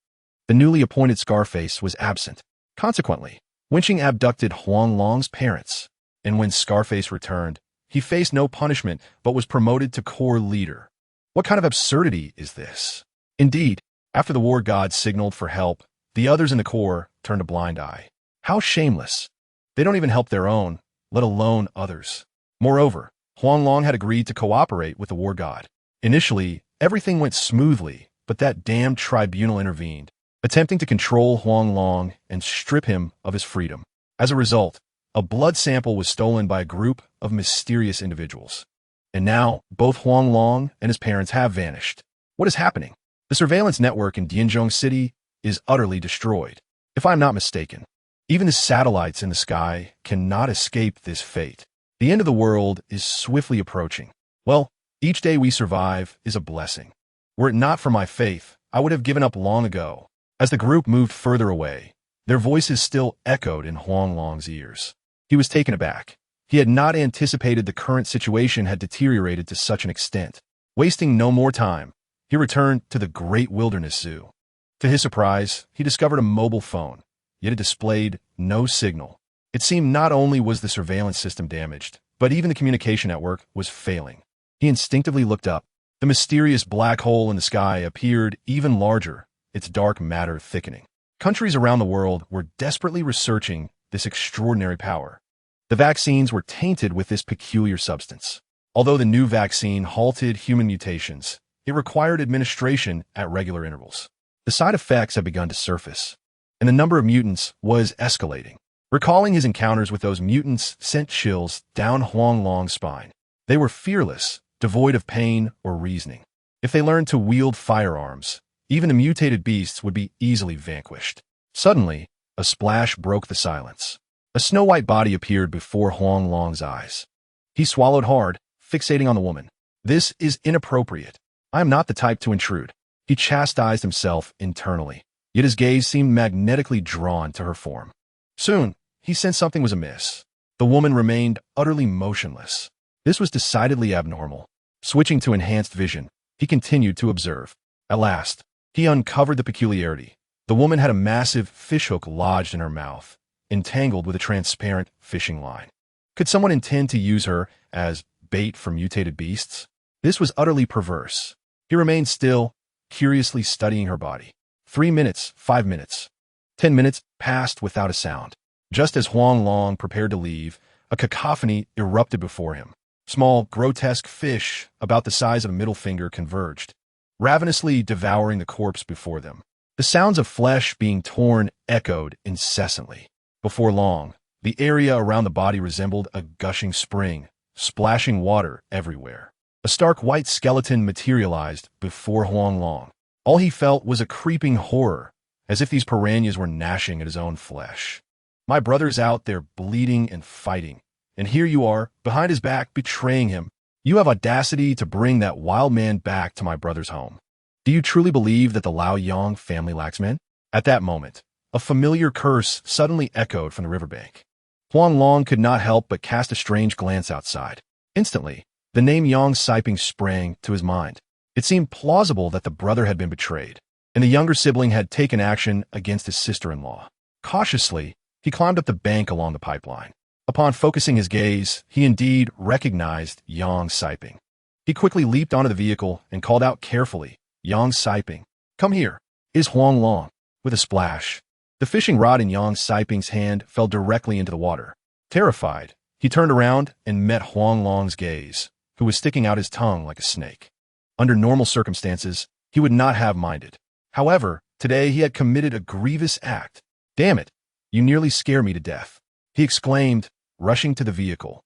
the newly appointed Scarface was absent. Consequently, Winching abducted Huang Long's parents, and when Scarface returned, he faced no punishment but was promoted to Corps leader. What kind of absurdity is this? Indeed, after the war god signaled for help, the others in the Corps turned a blind eye. How shameless. They don't even help their own, let alone others. Moreover, Huang Long had agreed to cooperate with the war god. Initially, everything went smoothly, but that damned tribunal intervened, attempting to control Huang Long and strip him of his freedom. As a result, a blood sample was stolen by a group of mysterious individuals. And now, both Huang Long and his parents have vanished. What is happening? The surveillance network in Dianzhong City is utterly destroyed. If I'm not mistaken, even the satellites in the sky cannot escape this fate. The end of the world is swiftly approaching. Well, each day we survive is a blessing. Were it not for my faith, I would have given up long ago. As the group moved further away, their voices still echoed in Huang Long's ears. He was taken aback. He had not anticipated the current situation had deteriorated to such an extent. Wasting no more time, he returned to the Great Wilderness Zoo. To his surprise, he discovered a mobile phone, yet it displayed no signal. It seemed not only was the surveillance system damaged, but even the communication network was failing. He instinctively looked up. The mysterious black hole in the sky appeared even larger, its dark matter thickening. Countries around the world were desperately researching this extraordinary power. The vaccines were tainted with this peculiar substance. Although the new vaccine halted human mutations, it required administration at regular intervals. The side effects had begun to surface, and the number of mutants was escalating. Recalling his encounters with those mutants sent chills down Huang Long's spine. They were fearless, devoid of pain or reasoning. If they learned to wield firearms, even the mutated beasts would be easily vanquished. Suddenly, a splash broke the silence. A snow-white body appeared before Huang Long's eyes. He swallowed hard, fixating on the woman. This is inappropriate. I am not the type to intrude. He chastised himself internally, yet his gaze seemed magnetically drawn to her form. Soon, he sensed something was amiss. The woman remained utterly motionless. This was decidedly abnormal. Switching to enhanced vision, he continued to observe. At last, he uncovered the peculiarity. The woman had a massive fishhook lodged in her mouth, entangled with a transparent fishing line. Could someone intend to use her as bait for mutated beasts? This was utterly perverse. He remained still, curiously studying her body. 3 minutes, 5 minutes. 10 minutes passed without a sound. Just as Huang Long prepared to leave, a cacophony erupted before him. Small, grotesque fish, about the size of a middle finger, converged, ravenously devouring the corpse before them. The sounds of flesh being torn echoed incessantly. Before long, the area around the body resembled a gushing spring, splashing water everywhere. A stark white skeleton materialized before Huang Long. All he felt was a creeping horror, as if these piranhas were gnashing at his own flesh. My brother's out there bleeding and fighting, and here you are, behind his back, betraying him. You have audacity to bring that wild man back to my brother's home. Do you truly believe that the Lao Yang family lacks men? At that moment, a familiar curse suddenly echoed from the riverbank. Huang Long could not help but cast a strange glance outside. Instantly, the name Yang Siping sprang to his mind. It seemed plausible that the brother had been betrayed, and the younger sibling had taken action against his sister-in-law. Cautiously, he climbed up the bank along the pipeline. Upon focusing his gaze, he indeed recognized Yang Siping. He quickly leaped onto the vehicle and called out carefully, "Yang Siping, come here." It is Huang Long. With a splash, the fishing rod in Yang Siping's hand fell directly into the water. Terrified, he turned around and met Huang Long's gaze, who was sticking out his tongue like a snake. Under normal circumstances, he would not have minded. However, today he had committed a grievous act. "Damn it, you nearly scare me to death," he exclaimed, rushing to the vehicle.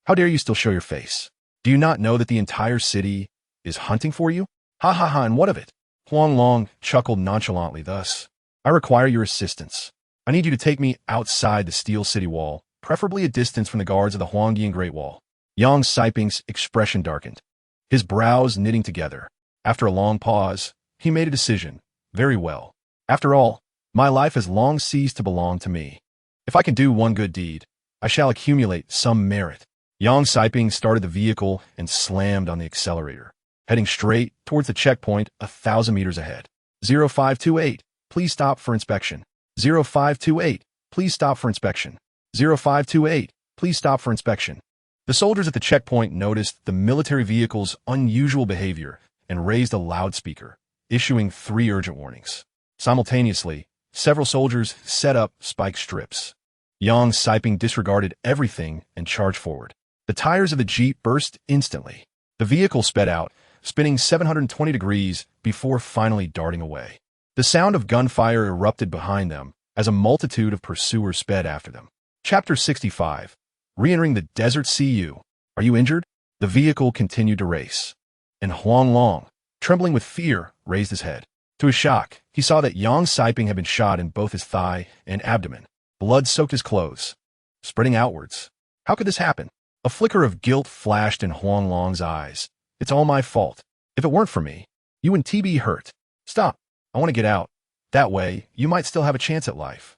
"How dare you still show your face? Do you not know that the entire city is hunting for you? Ha ha ha, and what of it?" Huang Long chuckled nonchalantly thus. "I require your assistance. I need you to take me outside the steel city wall preferably a distance from the guards of the Huangyan Great Wall. Yang Saiping's expression darkened, his brows knitting together. After a long pause, he made a decision. Very well. After all, my life has long ceased to belong to me. If I can do one good deed, I shall accumulate some merit. Yang Saiping started the vehicle and slammed on the accelerator, heading straight towards the checkpoint 1,000 meters ahead. 0528, please stop for inspection. 0528, please stop for inspection. 0528, please stop for inspection. The soldiers at the checkpoint noticed the military vehicle's unusual behavior and raised a loudspeaker, issuing 3 urgent warnings. Simultaneously, several soldiers set up spike strips. Yang Saiping disregarded everything and charged forward. The tires of the Jeep burst instantly. The vehicle sped out, spinning 720 degrees before finally darting away. The sound of gunfire erupted behind them as a multitude of pursuers sped after them. Chapter 65. Re-entering the desert. See you. Are you injured? The vehicle continued to race, and Huang Long, trembling with fear, raised his head. To his shock, he saw that Yang Saiping had been shot in both his thigh and abdomen. Blood soaked his clothes, spreading outwards. How could this happen? A flicker of guilt flashed in Huang Long's eyes. It's all my fault. If it weren't for me, you wouldn't be hurt. Stop. I want to get out. That way, you might still have a chance at life.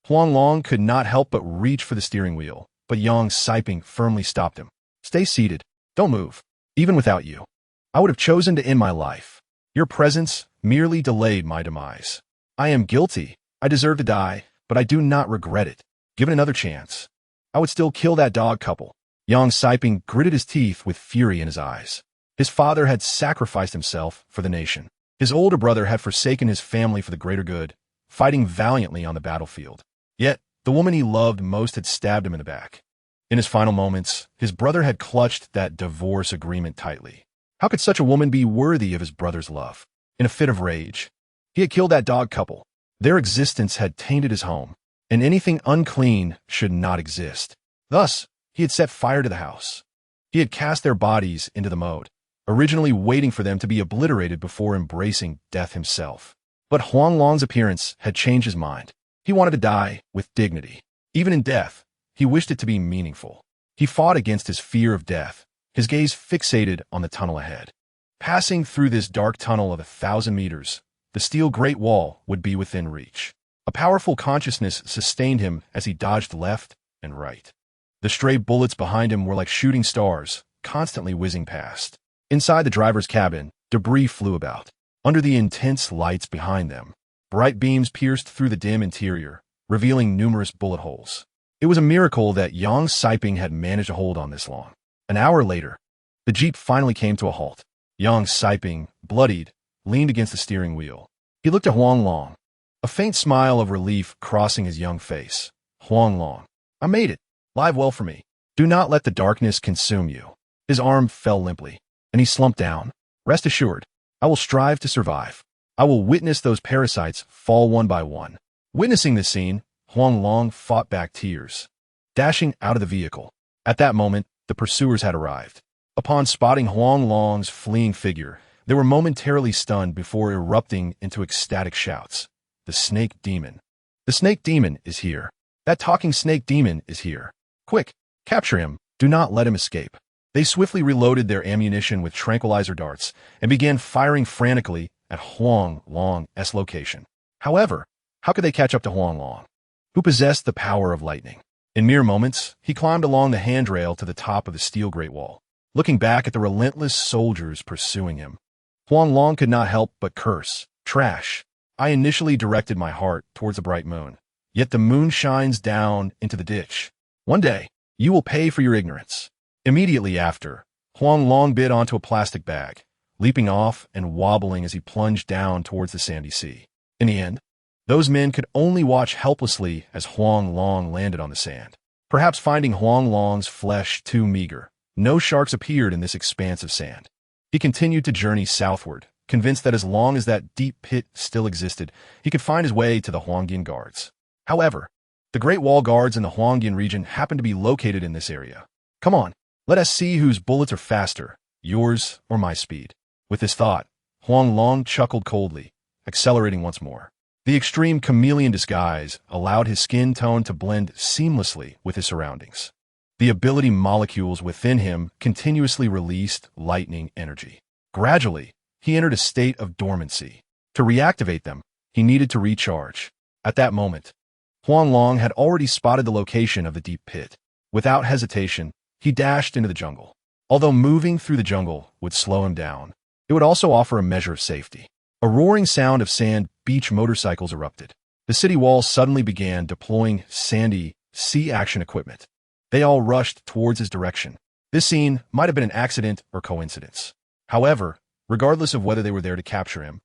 Huang Long could not help but reach for the steering wheel, but Yang Saiping firmly stopped him. Stay seated. Don't move. Even without you, I would have chosen to end my life. Your presence merely delayed my demise. I am guilty. I deserve to die, but I do not regret it. Given another chance, I would still kill that dog couple. Yang Saiping gritted his teeth with fury in his eyes. His father had sacrificed himself for the nation. His older brother had forsaken his family for the greater good, fighting valiantly on the battlefield. Yet, the woman he loved most had stabbed him in the back. In his final moments, his brother had clutched that divorce agreement tightly. How could such a woman be worthy of his brother's love? In a fit of rage, he had killed that dog couple. Their existence had tainted his home, and anything unclean should not exist. Thus, he had set fire to the house. He had cast their bodies into the moat, originally waiting for them to be obliterated before embracing death himself. But Huang Long's appearance had changed his mind. He wanted to die with dignity. Even in death, he wished it to be meaningful. He fought against his fear of death, his gaze fixated on the tunnel ahead. Passing through this dark tunnel of 1,000 meters, the steel Great Wall would be within reach. A powerful consciousness sustained him as he dodged left and right. The stray bullets behind him were like shooting stars, constantly whizzing past. Inside the driver's cabin, debris flew about. Under the intense lights behind them, bright beams pierced through the dim interior, revealing numerous bullet holes. It was a miracle that Yang Saiping had managed to hold on this long. An hour later, the Jeep finally came to a halt. Yang Saiping, bloodied, leaned against the steering wheel. He looked at Huang Long, a faint smile of relief crossing his young face. Huang Long, I made it. Live well for me. Do not let the darkness consume you. His arm fell limply, and he slumped down. Rest assured, I will strive to survive. I will witness those parasites fall one by one. Witnessing this scene, Huang Long fought back tears, dashing out of the vehicle. At that moment, the pursuers had arrived. Upon spotting Huang Long's fleeing figure, they were momentarily stunned before erupting into ecstatic shouts. The snake demon. The snake demon is here. That talking snake demon is here. Quick, capture him. Do not let him escape. They swiftly reloaded their ammunition with tranquilizer darts and began firing frantically at Huang Long's location. However, how could they catch up to Huang Long, who possessed the power of lightning? In mere moments, he climbed along the handrail to the top of the steel Great Wall, looking back at the relentless soldiers pursuing him. Huang Long could not help but curse. Trash. I initially directed my heart towards the bright moon, yet the moon shines down into the ditch. One day, you will pay for your ignorance. Immediately after, Huang Long bit onto a plastic bag, leaping off and wobbling as he plunged down towards the sandy sea. In the end, those men could only watch helplessly as Huang Long landed on the sand. Perhaps finding Huang Long's flesh too meager, no sharks appeared in this expanse of sand. He continued to journey southward, convinced that as long as that deep pit still existed, he could find his way to the Huangyan guards. However, the Great Wall guards in the Huangyan region happened to be located in this area. Come on, let us see whose bullets are faster, yours or my speed. With this thought, Huang Long chuckled coldly, accelerating once more. The extreme chameleon disguise allowed his skin tone to blend seamlessly with his surroundings. The ability molecules within him continuously released lightning energy. Gradually, he entered a state of dormancy. To reactivate them, he needed to recharge. At that moment, Huang Long had already spotted the location of the deep pit. Without hesitation, he dashed into the jungle. Although moving through the jungle would slow him down, it would also offer a measure of safety. A roaring sound of sand beach motorcycles erupted. The city walls suddenly began deploying sandy sea action equipment. They all rushed towards his direction. This scene might have been an accident or coincidence. However, regardless of whether they were there to capture him,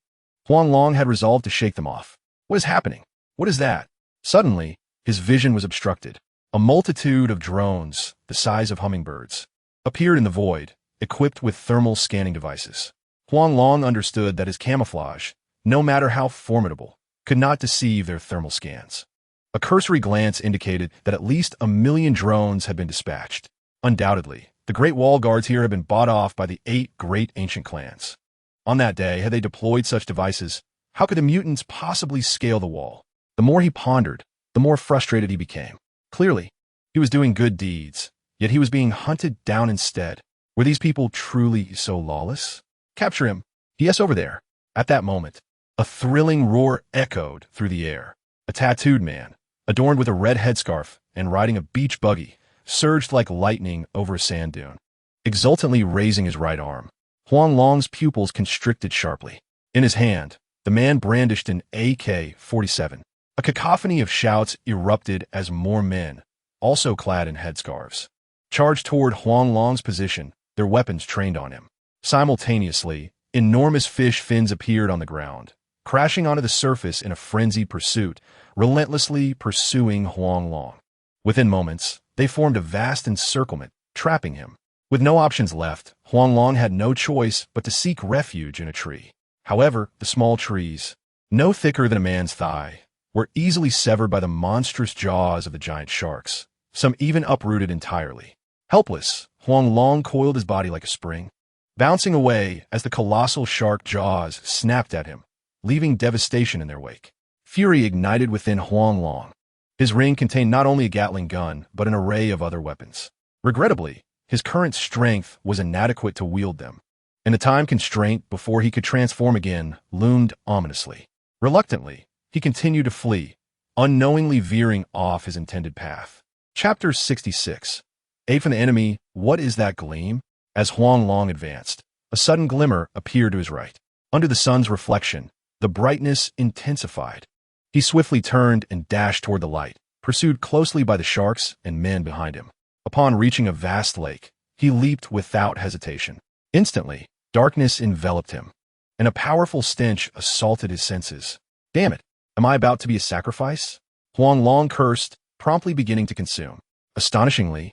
Huang Long had resolved to shake them off. What is happening? What is that? Suddenly, his vision was obstructed. A multitude of drones, the size of hummingbirds, appeared in the void, equipped with thermal scanning devices. Huang Long understood that his camouflage, no matter how formidable, could not deceive their thermal scans. A cursory glance indicated that at least 1 million drones had been dispatched. Undoubtedly, the Great Wall Guards here had been bought off by the 8 great ancient clans. On that day, had they deployed such devices, how could the mutants possibly scale the wall? The more he pondered, the more frustrated he became. Clearly, he was doing good deeds, yet he was being hunted down instead. Were these people truly so lawless? Capture him. Yes, over there. At that moment, a thrilling roar echoed through the air. A tattooed man, adorned with a red headscarf and riding a beach buggy, surged like lightning over a sand dune. Exultantly raising his right arm, Huang Long's pupils constricted sharply. In his hand, the man brandished an AK-47. A cacophony of shouts erupted as more men, also clad in headscarves, charged toward Huang Long's position, their weapons trained on him. Simultaneously, enormous fish fins appeared on the ground, crashing onto the surface in a frenzied pursuit, relentlessly pursuing Huang Long. Within moments, they formed a vast encirclement, trapping him. With no options left, Huang Long had no choice but to seek refuge in a tree. However, the small trees, no thicker than a man's thigh, were easily severed by the monstrous jaws of the giant sharks, some even uprooted entirely. Helpless, Huang Long coiled his body like a spring, bouncing away as the colossal shark jaws snapped at him, leaving devastation in their wake. Fury ignited within Huang Long. His ring contained not only a Gatling gun, but an array of other weapons. Regrettably, his current strength was inadequate to wield them, and the time constraint before he could transform again loomed ominously. Reluctantly, he continued to flee, unknowingly veering off his intended path. Chapter 66. Aid from the enemy, what is that gleam? As Huang Long advanced, a sudden glimmer appeared to his right. Under the sun's reflection, the brightness intensified. He swiftly turned and dashed toward the light, pursued closely by the sharks and men behind him. Upon reaching a vast lake, he leaped without hesitation. Instantly, darkness enveloped him, and a powerful stench assaulted his senses. Damn it, am I about to be a sacrifice? Huang Long cursed, promptly beginning to consume. Astonishingly,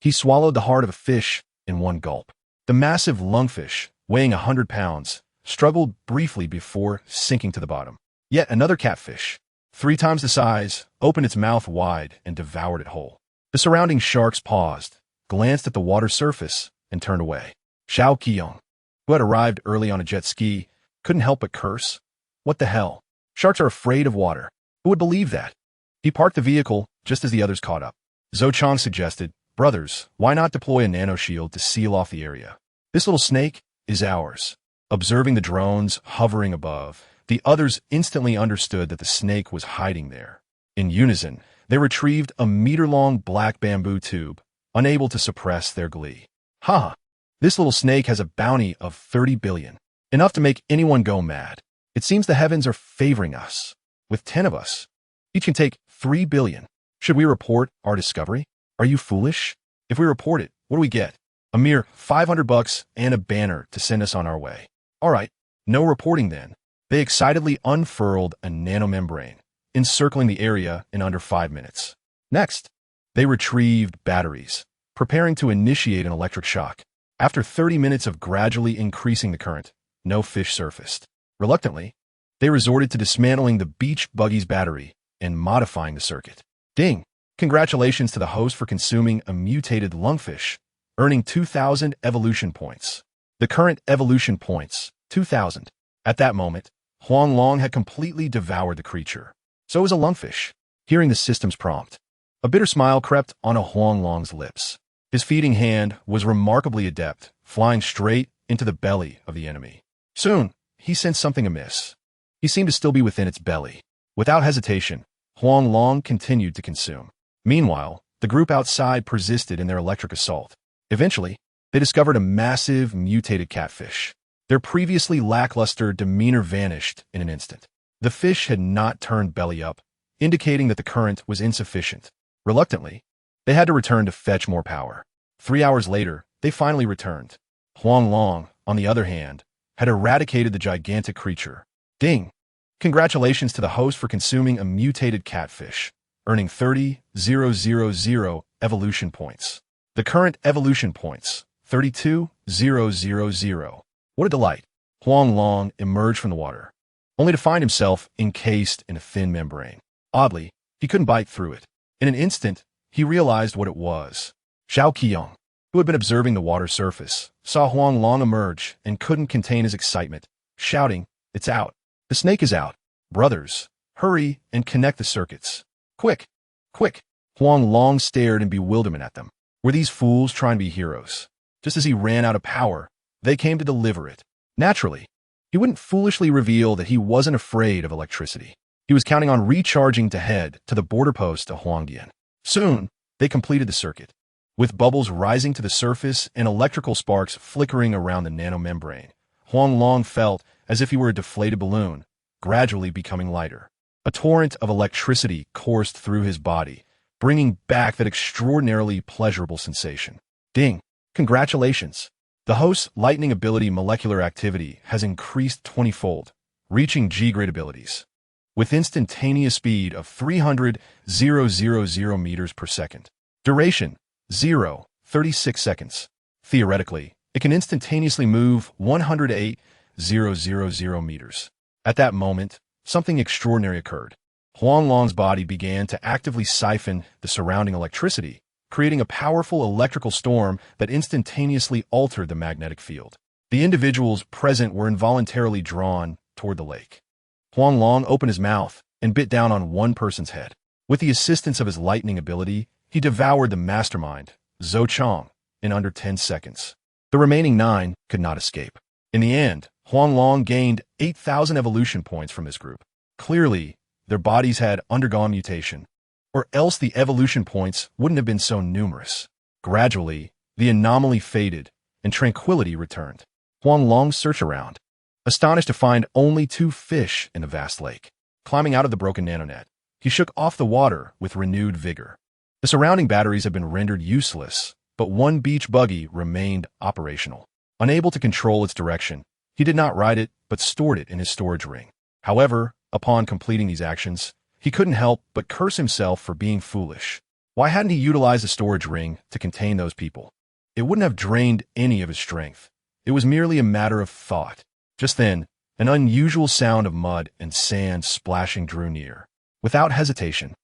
he swallowed the heart of a fish in one gulp. The massive lungfish, weighing 100 pounds, struggled briefly before sinking to the bottom. Yet another catfish, 3 times the size, opened its mouth wide and devoured it whole. The surrounding sharks paused, glanced at the water surface, and turned away. Xiao Qiong, who had arrived early on a jet ski, couldn't help but curse. What the hell? Sharks are afraid of water. Who would believe that? He parked the vehicle just as the others caught up. Zhou Chang suggested, brothers, why not deploy a nanoshield to seal off the area? This little snake is ours. Observing the drones hovering above, the others instantly understood that the snake was hiding there. In unison, they retrieved a meter-long black bamboo tube, unable to suppress their glee. Ha! This little snake has a bounty of 30 billion. Enough to make anyone go mad. It seems the heavens are favoring us. With 10 of us, each can take 3 billion. Should we report our discovery? Are you foolish? If we report it, what do we get? A mere $500 and a banner to send us on our way. All right, no reporting then. They excitedly unfurled a nanomembrane, encircling the area in under 5 minutes. Next, they retrieved batteries, preparing to initiate an electric shock. After 30 minutes of gradually increasing the current, no fish surfaced. Reluctantly, they resorted to dismantling the beach buggy's battery and modifying the circuit. Ding! Congratulations to the host for consuming a mutated lungfish, earning 2,000 evolution points. The current evolution points, 2,000. At that moment, Huang Long had completely devoured the creature. So was a lungfish. Hearing the system's prompt, a bitter smile crept onto Huang Long's lips. His feeding hand was remarkably adept, flying straight into the belly of the enemy. Soon, he sensed something amiss. He seemed to still be within its belly. Without hesitation, Huang Long continued to consume. Meanwhile, the group outside persisted in their electric assault. Eventually, they discovered a massive, mutated catfish. Their previously lackluster demeanor vanished in an instant. The fish had not turned belly up, indicating that the current was insufficient. Reluctantly, they had to return to fetch more power. 3 hours later, they finally returned. Huang Long, on the other hand, had eradicated the gigantic creature. Ding! Congratulations to the host for consuming a mutated catfish, earning 30,000 evolution points. The current evolution points, 32,000. What a delight! Huang Long emerged from the water, only to find himself encased in a thin membrane. Oddly, he couldn't bite through it. In an instant, he realized what it was. Xiao Qiang, who had been observing the water surface, saw Huang Long emerge and couldn't contain his excitement, shouting, "It's out! The snake is out! Brothers, hurry and connect the circuits! Quick! Quick!" Huang Long stared in bewilderment at them. Were these fools trying to be heroes? Just as he ran out of power, they came to deliver it. Naturally, he wouldn't foolishly reveal that he wasn't afraid of electricity. He was counting on recharging to head to the border post of Huangdian. Soon, they completed the circuit. With bubbles rising to the surface and electrical sparks flickering around the nanomembrane, Huang Long felt as if he were a deflated balloon, gradually becoming lighter. A torrent of electricity coursed through his body, bringing back that extraordinarily pleasurable sensation. Ding! Congratulations! The host's lightning ability molecular activity has increased 20-fold, reaching G-grade abilities. With instantaneous speed of 300,000 meters per second. Duration, 36 seconds. Theoretically, it can instantaneously move 108,000 meters. At that moment, something extraordinary occurred. Huang Long's body began to actively siphon the surrounding electricity, creating a powerful electrical storm that instantaneously altered the magnetic field. The individuals present were involuntarily drawn toward the lake. Huang Long opened his mouth and bit down on one person's head. With the assistance of his lightning ability, he devoured the mastermind, Zhou Chong, in under 10 seconds. The remaining 9 could not escape. In the end, Huang Long gained 8,000 evolution points from this group. Clearly, their bodies had undergone mutation, or else the evolution points wouldn't have been so numerous. Gradually, the anomaly faded, and tranquility returned. Huang Long searched around, astonished to find only 2 fish in the vast lake. Climbing out of the broken nanonet, he shook off the water with renewed vigor. The surrounding batteries had been rendered useless, but one beach buggy remained operational. Unable to control its direction, he did not ride it, but stored it in his storage ring. However, upon completing these actions, he couldn't help but curse himself for being foolish. Why hadn't he utilized the storage ring to contain those people? It wouldn't have drained any of his strength. It was merely a matter of thought. Just then, an unusual sound of mud and sand splashing drew near. Without hesitation,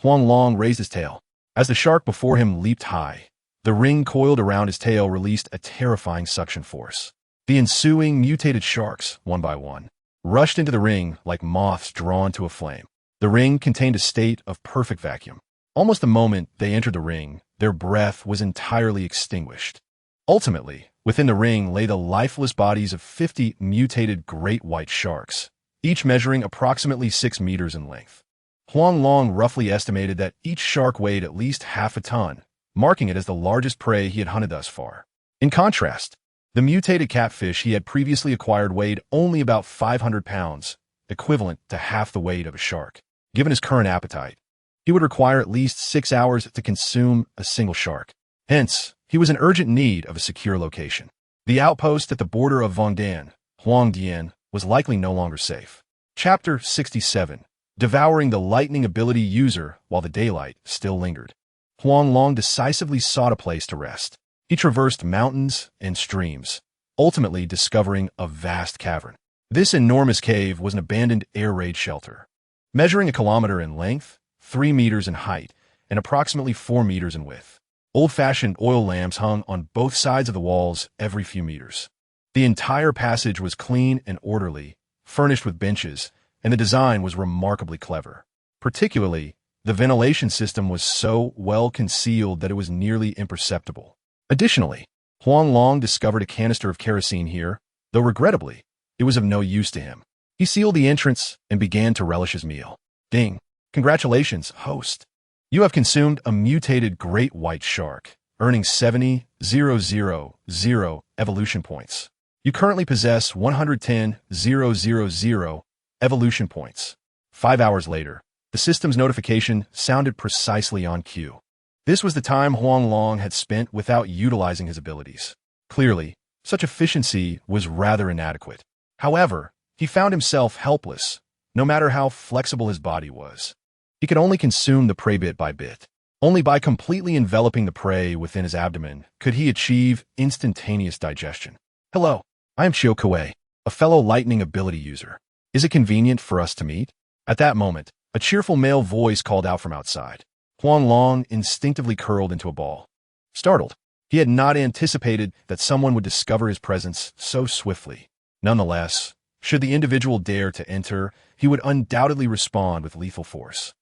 Huang Long raised his tail. As the shark before him leaped high, the ring coiled around his tail released a terrifying suction force. The ensuing mutated sharks, one by one, rushed into the ring like moths drawn to a flame. The ring contained a state of perfect vacuum. Almost the moment they entered the ring, their breath was entirely extinguished. Ultimately, within the ring lay the lifeless bodies of 50 mutated great white sharks, each measuring approximately 6 meters in length. Huang Long roughly estimated that each shark weighed at least half a ton, marking it as the largest prey he had hunted thus far. In contrast, the mutated catfish he had previously acquired weighed only about 500 pounds, equivalent to half the weight of a shark. Given his current appetite, he would require at least 6 hours to consume a single shark. Hence, he was in urgent need of a secure location. The outpost at the border of Huangdian, was likely no longer safe. Chapter 67. Devouring the lightning ability user while the daylight still lingered. Huang Long decisively sought a place to rest. He traversed mountains and streams, ultimately discovering a vast cavern. This enormous cave was an abandoned air raid shelter. Measuring a kilometer in length, 3 meters in height, and approximately 4 meters in width. Old-fashioned oil lamps hung on both sides of the walls every few meters. The entire passage was clean and orderly, furnished with benches, and the design was remarkably clever. Particularly, the ventilation system was so well concealed that it was nearly imperceptible. Additionally, Huang Long discovered a canister of kerosene here, though regrettably, it was of no use to him. He sealed the entrance and began to relish his meal. Ding! Congratulations, host! You have consumed a mutated great white shark, earning 70,000 evolution points. You currently possess 110,000 evolution points. 5 hours later, the system's notification sounded precisely on cue. This was the time Huang Long had spent without utilizing his abilities. Clearly, such efficiency was rather inadequate. However, he found himself helpless, no matter how flexible his body was. He could only consume the prey bit by bit. Only by completely enveloping the prey within his abdomen could he achieve instantaneous digestion. Hello, I am Chiu Kuei, a fellow lightning ability user. Is it convenient for us to meet? At that moment, a cheerful male voice called out from outside. Huang Long instinctively curled into a ball. Startled, he had not anticipated that someone would discover his presence so swiftly. Nonetheless, should the individual dare to enter, he would undoubtedly respond with lethal force.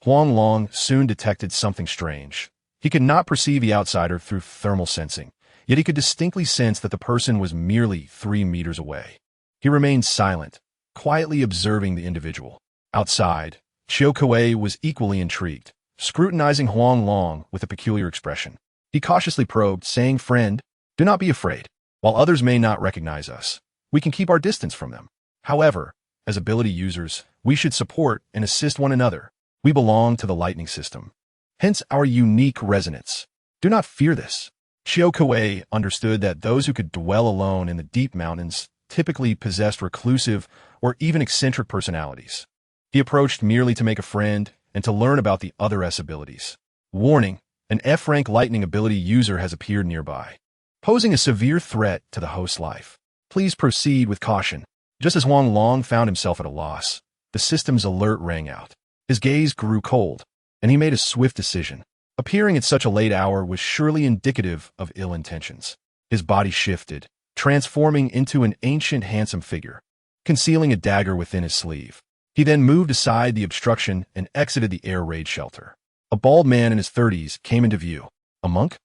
Huang Long soon detected something strange. He could not perceive the outsider through thermal sensing, yet he could distinctly sense that the person was merely 3 meters away. He remained silent, quietly observing the individual. Outside, Chiu Kuei was equally intrigued, scrutinizing Huang Long with a peculiar expression. He cautiously probed, saying, "Friend, do not be afraid. While others may not recognize us, we can keep our distance from them. However, as ability users, we should support and assist one another. We belong to the lightning system. Hence our unique resonance. Do not fear this." Chiu Kuei understood that those who could dwell alone in the deep mountains typically possessed reclusive or even eccentric personalities. He approached merely to make a friend and to learn about the other S abilities. Warning, an F-rank lightning ability user has appeared nearby, posing a severe threat to the host's life. Please proceed with caution. Just as Huang Long found himself at a loss, the system's alert rang out. His gaze grew cold, and he made a swift decision. Appearing at such a late hour was surely indicative of ill intentions. His body shifted, transforming into an ancient, handsome figure, concealing a dagger within his sleeve. He then moved aside the obstruction and exited the air raid shelter. A bald man in his 30s came into view. A monk?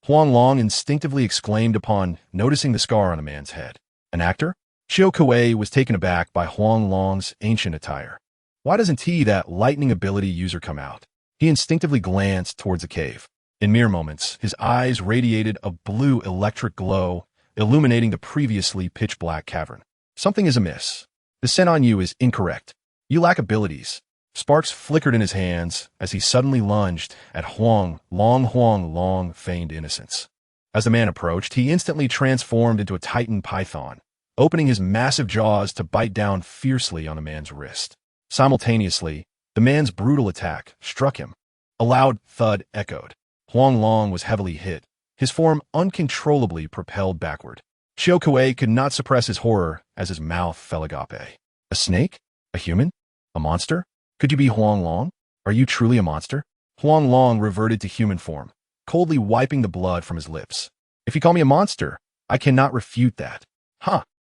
Huang Long instinctively exclaimed upon noticing the scar on the man's head. An actor? Chiu Kuei was taken aback by Huang Long's ancient attire. Why doesn't he, that lightning ability user, come out? He instinctively glanced towards the cave. In mere moments, his eyes radiated a blue electric glow, illuminating the previously pitch-black cavern. Something is amiss. The scent on you is incorrect. You lack abilities. Sparks flickered in his hands as he suddenly lunged at Huang Long feigned innocence. As the man approached, he instantly transformed into a titan python, opening his massive jaws to bite down fiercely on the man's wrist. Simultaneously, the man's brutal attack struck him. A loud thud echoed. Huang Long was heavily hit, his form uncontrollably propelled backward. Chiu Kuei could not suppress his horror as his mouth fell agape. A snake? A human? A monster? Could you be Huang Long? Are you truly a monster? Huang Long reverted to human form, coldly wiping the blood from his lips. If you call me a monster, I cannot refute that.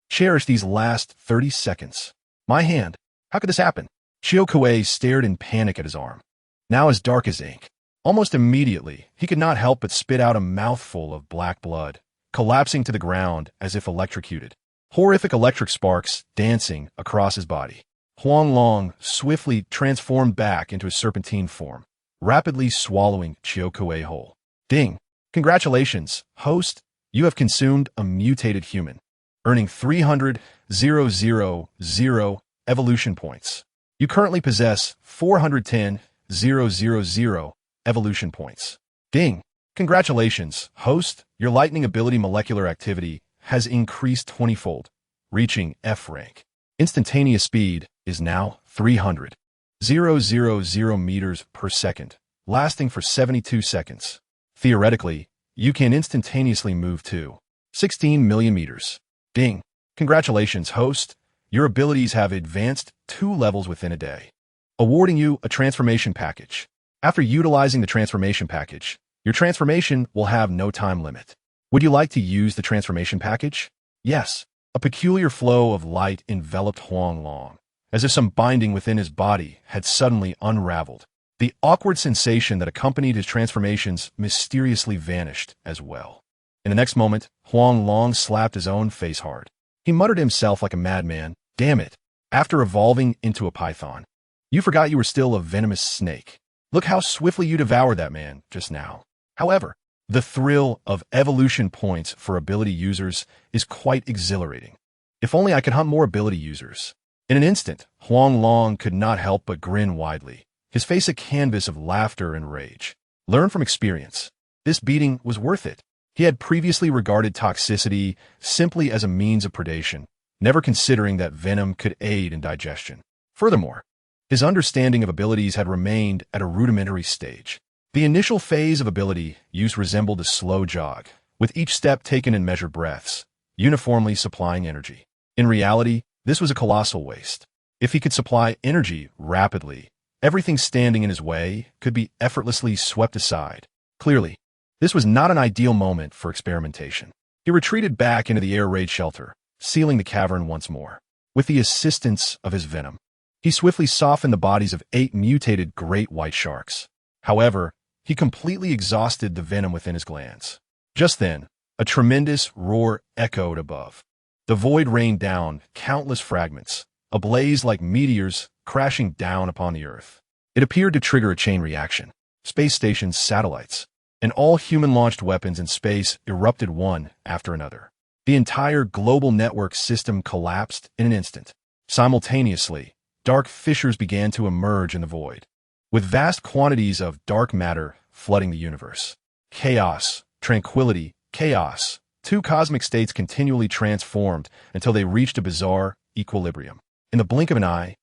Cherish these last 30 seconds. My hand. How could this happen? Chiu Kuei stared in panic at his arm, now as dark as ink. Almost immediately, he could not help but spit out a mouthful of black blood, collapsing to the ground as if electrocuted. Horrific electric sparks dancing across his body. Huang Long swiftly transformed back into his serpentine form, rapidly swallowing Chiu Kuei whole. Ding! Congratulations, host! You have consumed a mutated human, earning 300,000 evolution points. You currently possess 410,000 evolution points. Ding! Congratulations, host! Your lightning ability molecular activity has increased 20-fold, reaching F rank. Instantaneous speed is now 300,000 meters per second, lasting for 72 seconds. Theoretically, you can instantaneously move to 16 million meters. Ding! Congratulations, host! Your abilities have advanced 2 levels within a day, awarding you a transformation package. After utilizing the transformation package, your transformation will have no time limit. Would you like to use the transformation package? Yes. A peculiar flow of light enveloped Huang Long, as if some binding within his body had suddenly unraveled. The awkward sensation that accompanied his transformations mysteriously vanished as well. In the next moment, Huang Long slapped his own face hard. He muttered to himself like a madman, "Damn it! After evolving into a python, you forgot you were still a venomous snake. Look how swiftly you devoured that man just now." However, the thrill of evolution points for ability users is quite exhilarating. If only I could hunt more ability users. In an instant, Huang Long could not help but grin widely, his face a canvas of laughter and rage. Learn from experience. This beating was worth it. He had previously regarded toxicity simply as a means of predation, never considering that venom could aid in digestion. Furthermore, his understanding of abilities had remained at a rudimentary stage. The initial phase of ability use resembled a slow jog, with each step taken in measured breaths, uniformly supplying energy. In reality, this was a colossal waste. If he could supply energy rapidly, everything standing in his way could be effortlessly swept aside. Clearly, this was not an ideal moment for experimentation. He retreated back into the air raid shelter, sealing the cavern once more. With the assistance of his venom, he swiftly softened the bodies of 8 mutated great white sharks. However, he completely exhausted the venom within his glands. Just then, a tremendous roar echoed above. The void rained down countless fragments, ablaze like meteors crashing down upon the Earth. It appeared to trigger a chain reaction. Space stations, satellites, and all human-launched weapons in space erupted one after another. The entire global network system collapsed in an instant. Simultaneously, dark fissures began to emerge in the void, with vast quantities of dark matter flooding the universe. Chaos, tranquility, chaos. 2 cosmic states continually transformed until they reached a bizarre equilibrium. In the blink of an eye,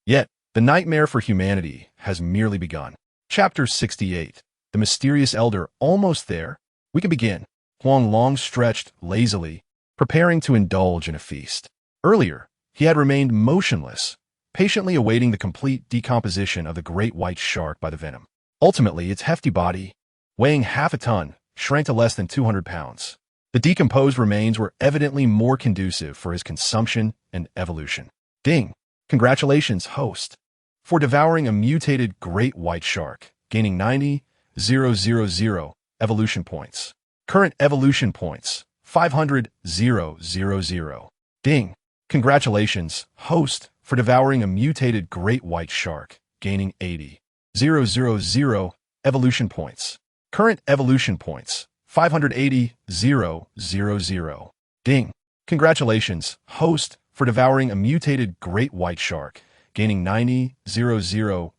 yet, the nightmare for humanity has merely begun. Chapter 68. The Mysterious Elder. Almost there. We can begin. Huang Long stretched lazily, preparing to indulge in a feast. Earlier, he had remained motionless, patiently awaiting the complete decomposition of the great white shark by the venom. Ultimately, its hefty body, weighing half a ton, shrank to less than 200 pounds. The decomposed remains were evidently more conducive for his consumption and evolution. Ding! Congratulations, host, for devouring a mutated great white shark, gaining 90,000 evolution points. Current evolution points, 500,000. Ding! Congratulations, host, for devouring a mutated great white shark, gaining 80,000 evolution points. Current evolution points, 580,000. Ding! Congratulations, host, for devouring a mutated great white shark, gaining 90,000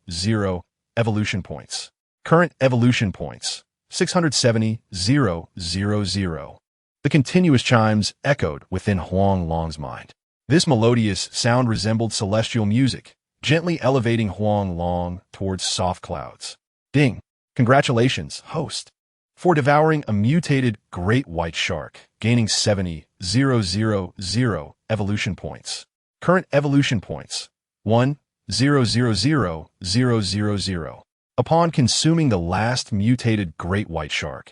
evolution points. Current evolution points, 670,000. The continuous chimes echoed within Huang Long's mind. This melodious sound resembled celestial music, gently elevating Huang Long towards soft clouds. Ding! Congratulations, host, for devouring a mutated great white shark, gaining 70,000 evolution points. Current evolution points, 1,000,000. Upon consuming the last mutated great white shark,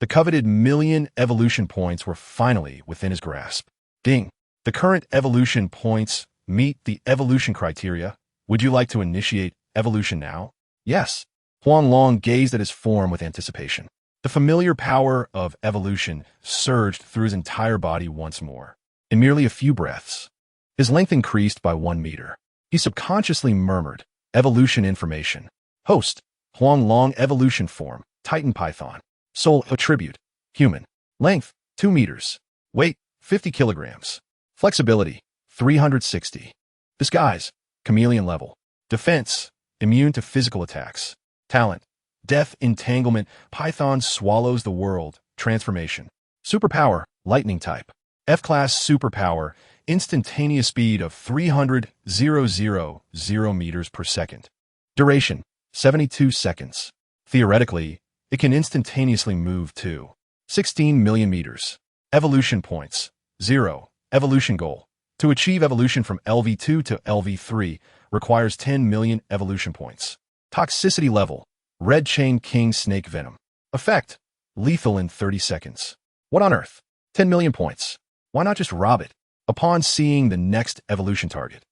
the coveted 1,000,000 evolution points were finally within his grasp. Ding! The current evolution points meet the evolution criteria. Would you like to initiate evolution now? Yes. Huang Long gazed at his form with anticipation. The familiar power of evolution surged through his entire body once more. In merely a few breaths, his length increased by 1 meter. He subconsciously murmured, "Evolution information. Host, Huang Long evolution form, Titan Python. Soul attribute, human. Length, 2 meters. Weight, 50 kilograms. Flexibility, 360. Disguise, chameleon level. Defense, immune to physical attacks. Talent, death entanglement, Python swallows the world, transformation. Superpower, lightning type. F-class superpower, instantaneous speed of 300,000 meters per second. Duration, 72 seconds. Theoretically, it can instantaneously move to 16 million meters. Evolution points, 0. Evolution goal. To achieve evolution from LV2 to LV3 requires 10 million evolution points. Toxicity level, red chain king snake venom. Effect, lethal in 30 seconds. What on earth? 10 million points. Why not just rob it? Upon seeing the next evolution target,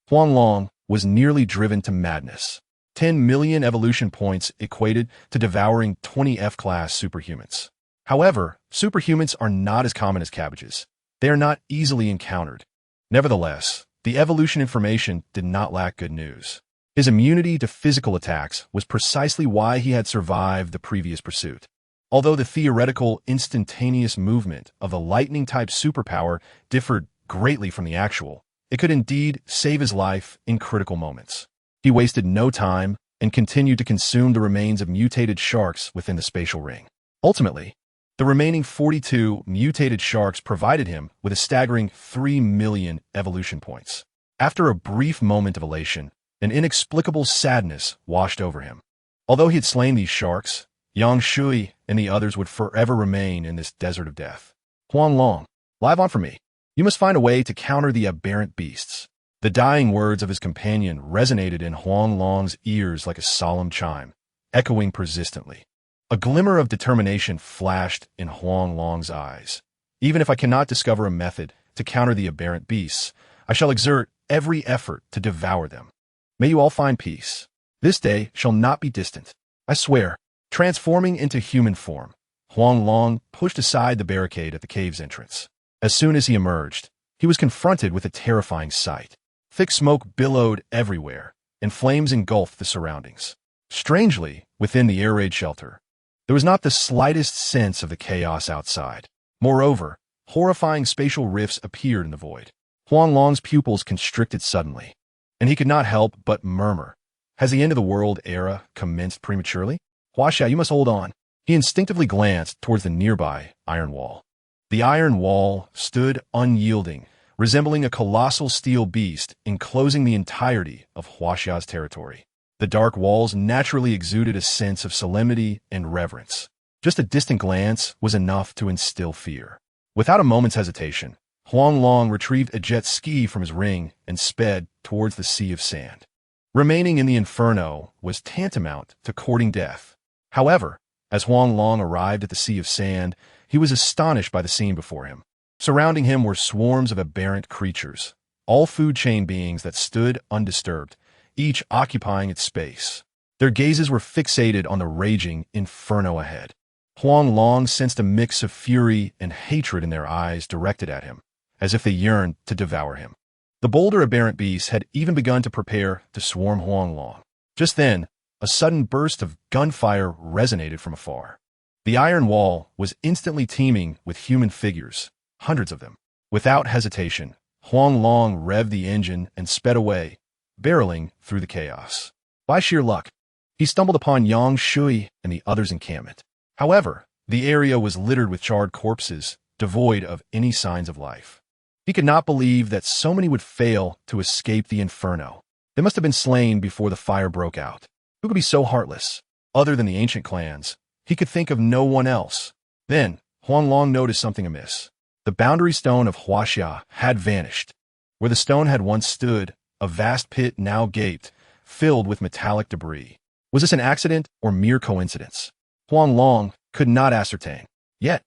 Huang Long was nearly driven to madness. 10 million evolution points equated to devouring 20 F-class superhumans. However, superhumans are not as common as cabbages. They are not easily encountered. Nevertheless, the evolution information did not lack good news. His immunity to physical attacks was precisely why he had survived the previous pursuit. Although the theoretical instantaneous movement of the lightning-type superpower differed greatly from the actual, it could indeed save his life in critical moments. He wasted no time and continued to consume the remains of mutated sharks within the spatial ring. Ultimately, the remaining 42 mutated sharks provided him with a staggering 3 million evolution points. After a brief moment of elation, an inexplicable sadness washed over him. Although he had slain these sharks, Yang Shui and the others would forever remain in this desert of death. Huang Long, live on for me. You must find a way to counter the aberrant beasts. The dying words of his companion resonated in Huang Long's ears like a solemn chime, echoing persistently. A glimmer of determination flashed in Huang Long's eyes. Even if I cannot discover a method to counter the aberrant beasts, I shall exert every effort to devour them. May you all find peace. This day shall not be distant. I swear. Transforming into human form, Huang Long pushed aside the barricade at the cave's entrance. As soon as he emerged, he was confronted with a terrifying sight. Thick smoke billowed everywhere, and flames engulfed the surroundings. Strangely, within the air raid shelter, there was not the slightest sense of the chaos outside. Moreover, horrifying spatial rifts appeared in the void. Huang Long's pupils constricted suddenly, and he could not help but murmur, "Has the end of the world era commenced prematurely? Huaxia, you must hold on." He instinctively glanced towards the nearby iron wall. The iron wall stood unyielding, resembling a colossal steel beast enclosing the entirety of Huaxia's territory. The dark walls naturally exuded a sense of solemnity and reverence. Just a distant glance was enough to instill fear. Without a moment's hesitation, Huang Long retrieved a jet ski from his ring and sped towards the sea of sand. Remaining in the inferno was tantamount to courting death. However, as Huang Long arrived at the sea of sand, he was astonished by the scene before him. Surrounding him were swarms of aberrant creatures, all food chain beings that stood undisturbed, each occupying its space. Their gazes were fixated on the raging inferno ahead. Huang Long sensed a mix of fury and hatred in their eyes directed at him, as if they yearned to devour him. The bolder aberrant beasts had even begun to prepare to swarm Huang Long. Just then, a sudden burst of gunfire resonated from afar. The iron wall was instantly teeming with human figures, hundreds of them. Without hesitation, Huang Long revved the engine and sped away, barreling through the chaos. By sheer luck, he stumbled upon Yang Shui and the others' encampment. However, the area was littered with charred corpses, devoid of any signs of life. He could not believe that so many would fail to escape the inferno. They must have been slain before the fire broke out. Who could be so heartless? Other than the ancient clans, he could think of no one else. Then, Huang Long noticed something amiss. The boundary stone of Huaxia had vanished. Where the stone had once stood, a vast pit now gaped, filled with metallic debris. Was this an accident or mere coincidence? Huang Long could not ascertain. Yet,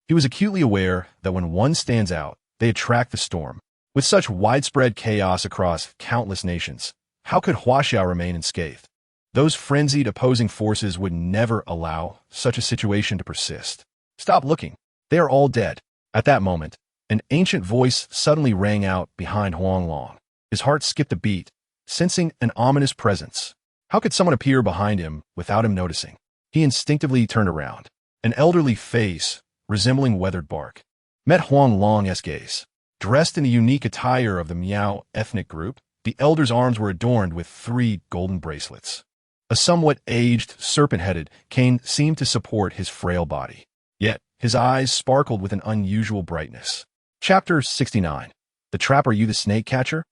he was acutely aware that when one stands out, they attract the storm. With such widespread chaos across countless nations, how could Huaxia remain unscathed? Those frenzied opposing forces would never allow such a situation to persist. Stop looking. They are all dead. At that moment, an ancient voice suddenly rang out behind Huang Long. His heart skipped a beat, sensing an ominous presence. How could someone appear behind him without him noticing? He instinctively turned around. An elderly face, resembling weathered bark, met Huang Long's gaze. Dressed in the unique attire of the Miao ethnic group, the elder's arms were adorned with 3 golden bracelets. A somewhat aged, serpent-headed cane seemed to support his frail body. Yet, his eyes sparkled with an unusual brightness. Chapter 69. The Trap. Are you the snake catcher?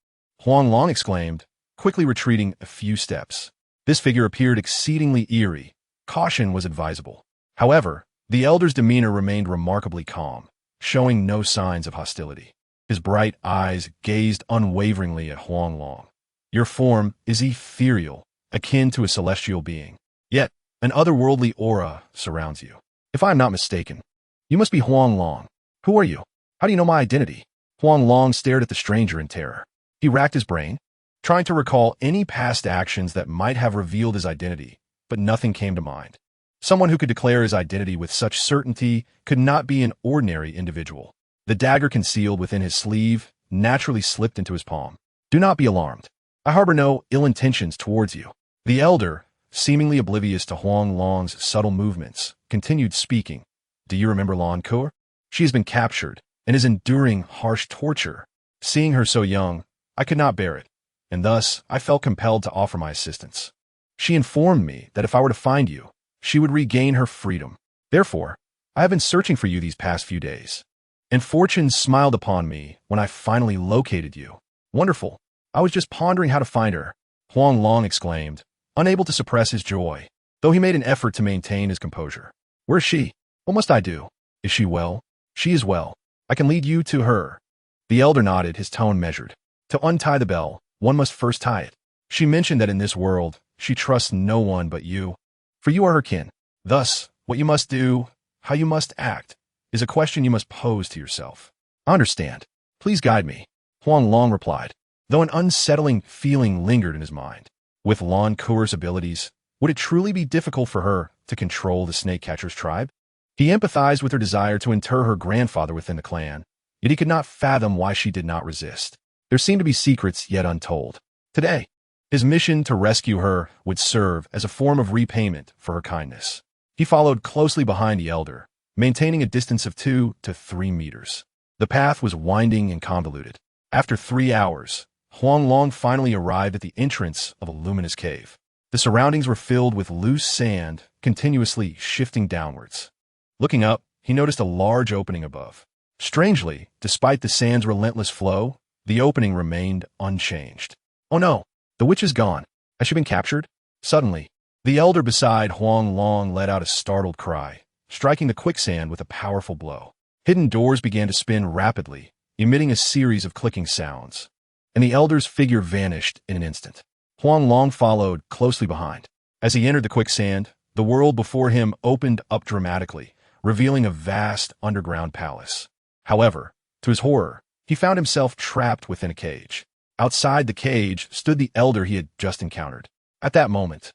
Huang Long exclaimed, quickly retreating a few steps. This figure appeared exceedingly eerie. Caution was advisable. However, the elder's demeanor remained remarkably calm, showing no signs of hostility. His bright eyes gazed unwaveringly at Huang Long. Your form is ethereal, akin to a celestial being. Yet, an otherworldly aura surrounds you. If I am not mistaken, you must be Huang Long. Who are you? How do you know my identity? Huang Long stared at the stranger in terror. He racked his brain, trying to recall any past actions that might have revealed his identity, but nothing came to mind. Someone who could declare his identity with such certainty could not be an ordinary individual. The dagger concealed within his sleeve naturally slipped into his palm. Do not be alarmed. I harbor no ill intentions towards you. The elder, seemingly oblivious to Huang Long's subtle movements, continued speaking. Do you remember Lan Kur? She has been captured and is enduring harsh torture. Seeing her so young, I could not bear it, and thus I felt compelled to offer my assistance. She informed me that if I were to find you, she would regain her freedom. Therefore, I have been searching for you these past few days. And fortune smiled upon me when I finally located you. Wonderful. I was just pondering how to find her, Huang Long exclaimed, unable to suppress his joy, though he made an effort to maintain his composure. Where is she? What must I do? Is she well? She is well. I can lead you to her. The elder nodded, his tone measured. To untie the bell, one must first tie it. She mentioned that in this world, she trusts no one but you, for you are her kin. Thus, what you must do, how you must act, is a question you must pose to yourself. I understand. Please guide me, Huang Long replied, though an unsettling feeling lingered in his mind. With Lan Kur's abilities, would it truly be difficult for her to control the snake catcher's tribe? He empathized with her desire to inter her grandfather within the clan, yet he could not fathom why she did not resist. There seemed to be secrets yet untold. Today, his mission to rescue her would serve as a form of repayment for her kindness. He followed closely behind the elder, maintaining a distance of 2 to 3 meters. The path was winding and convoluted. After 3 hours, Huang Long finally arrived at the entrance of a luminous cave. The surroundings were filled with loose sand, continuously shifting downwards. Looking up, he noticed a large opening above. Strangely, despite the sand's relentless flow, the opening remained unchanged. Oh no, the witch is gone. Has she been captured? Suddenly, the elder beside Huang Long let out a startled cry, striking the quicksand with a powerful blow. Hidden doors began to spin rapidly, emitting a series of clicking sounds, and the elder's figure vanished in an instant. Huang Long followed closely behind. As he entered the quicksand, the world before him opened up dramatically, revealing a vast underground palace. However, to his horror, he found himself trapped within a cage. Outside the cage stood the elder he had just encountered. At that moment,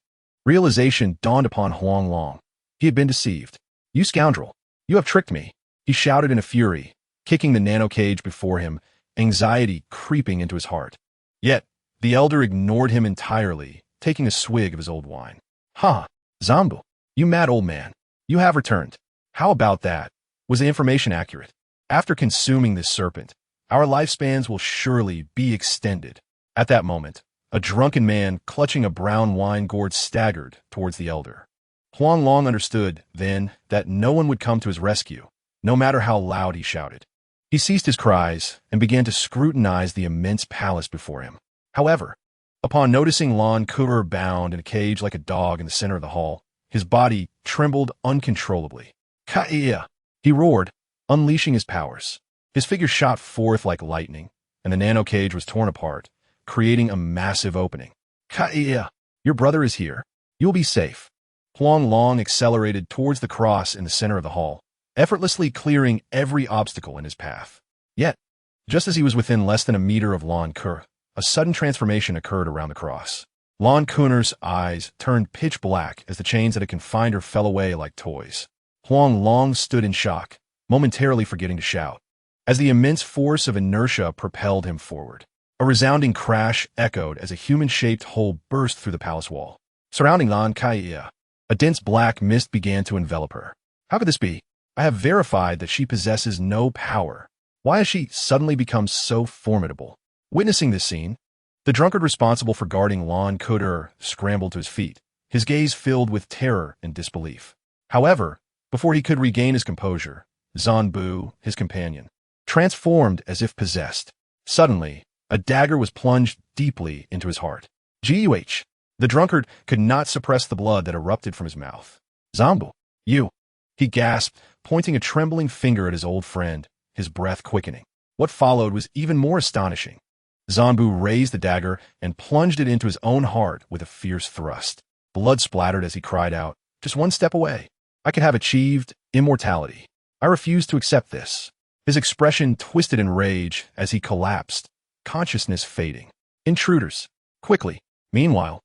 realization dawned upon Huang Long. He had been deceived. You scoundrel! You have tricked me! He shouted in a fury, kicking the nano cage before him, anxiety creeping into his heart. Yet, the elder ignored him entirely, taking a swig of his old wine. Ha! Zambu! You mad old man! You have returned. How about that? Was the information accurate? After consuming this serpent, our lifespans will surely be extended. At that moment, a drunken man clutching a brown wine gourd staggered towards the elder. Huang Long understood, then, that no one would come to his rescue, no matter how loud he shouted. He ceased his cries and began to scrutinize the immense palace before him. However, upon noticing Lan Kur bound in a cage like a dog in the center of the hall, his body trembled uncontrollably. Ka-ia! He roared, unleashing his powers. His figure shot forth like lightning, and the nano cage was torn apart, creating a massive opening. Ka-ia! Your brother is here. You'll be safe. Huang Long accelerated towards the cross in the center of the hall, effortlessly clearing every obstacle in his path. Yet, just as he was within less than a meter of Lan Kur, a sudden transformation occurred around the cross. Lan Kur's eyes turned pitch black as the chains that had confined her fell away like toys. Huang Long stood in shock, momentarily forgetting to shout, as the immense force of inertia propelled him forward. A resounding crash echoed as a human-shaped hole burst through the palace wall. Surrounding Lan Kaia, a dense black mist began to envelop her. How could this be? I have verified that she possesses no power. Why has she suddenly become so formidable? Witnessing this scene, the drunkard responsible for guarding Lan Kur scrambled to his feet, his gaze filled with terror and disbelief. However, before he could regain his composure, Zanbu, his companion, transformed as if possessed. Suddenly, a dagger was plunged deeply into his heart. Guh! The drunkard could not suppress the blood that erupted from his mouth. Zambu, you! He gasped, pointing a trembling finger at his old friend, his breath quickening. What followed was even more astonishing. Zanbu raised the dagger and plunged it into his own heart with a fierce thrust. Blood splattered as he cried out, just one step away. I could have achieved immortality. I refuse to accept this. His expression twisted in rage as he collapsed, consciousness fading. Intruders. Quickly. Meanwhile,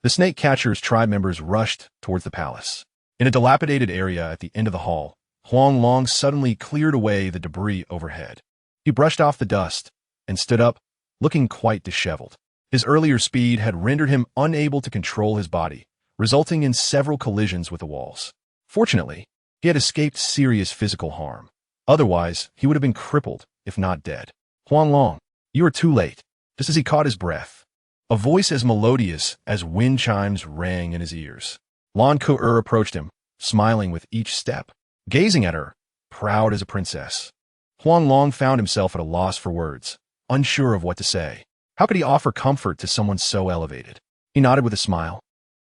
the snake catcher's tribe members rushed towards the palace. In a dilapidated area at the end of the hall, Huang Long suddenly cleared away the debris overhead. He brushed off the dust and stood up, looking quite disheveled. His earlier speed had rendered him unable to control his body, resulting in several collisions with the walls. Fortunately, he had escaped serious physical harm. Otherwise, he would have been crippled, if not dead. Huang Long, you are too late. Just as he caught his breath, a voice as melodious as wind chimes rang in his ears. Lan Ku'er approached him, smiling with each step, gazing at her, proud as a princess. Huang Long found himself at a loss for words, unsure of what to say. How could he offer comfort to someone so elevated? He nodded with a smile,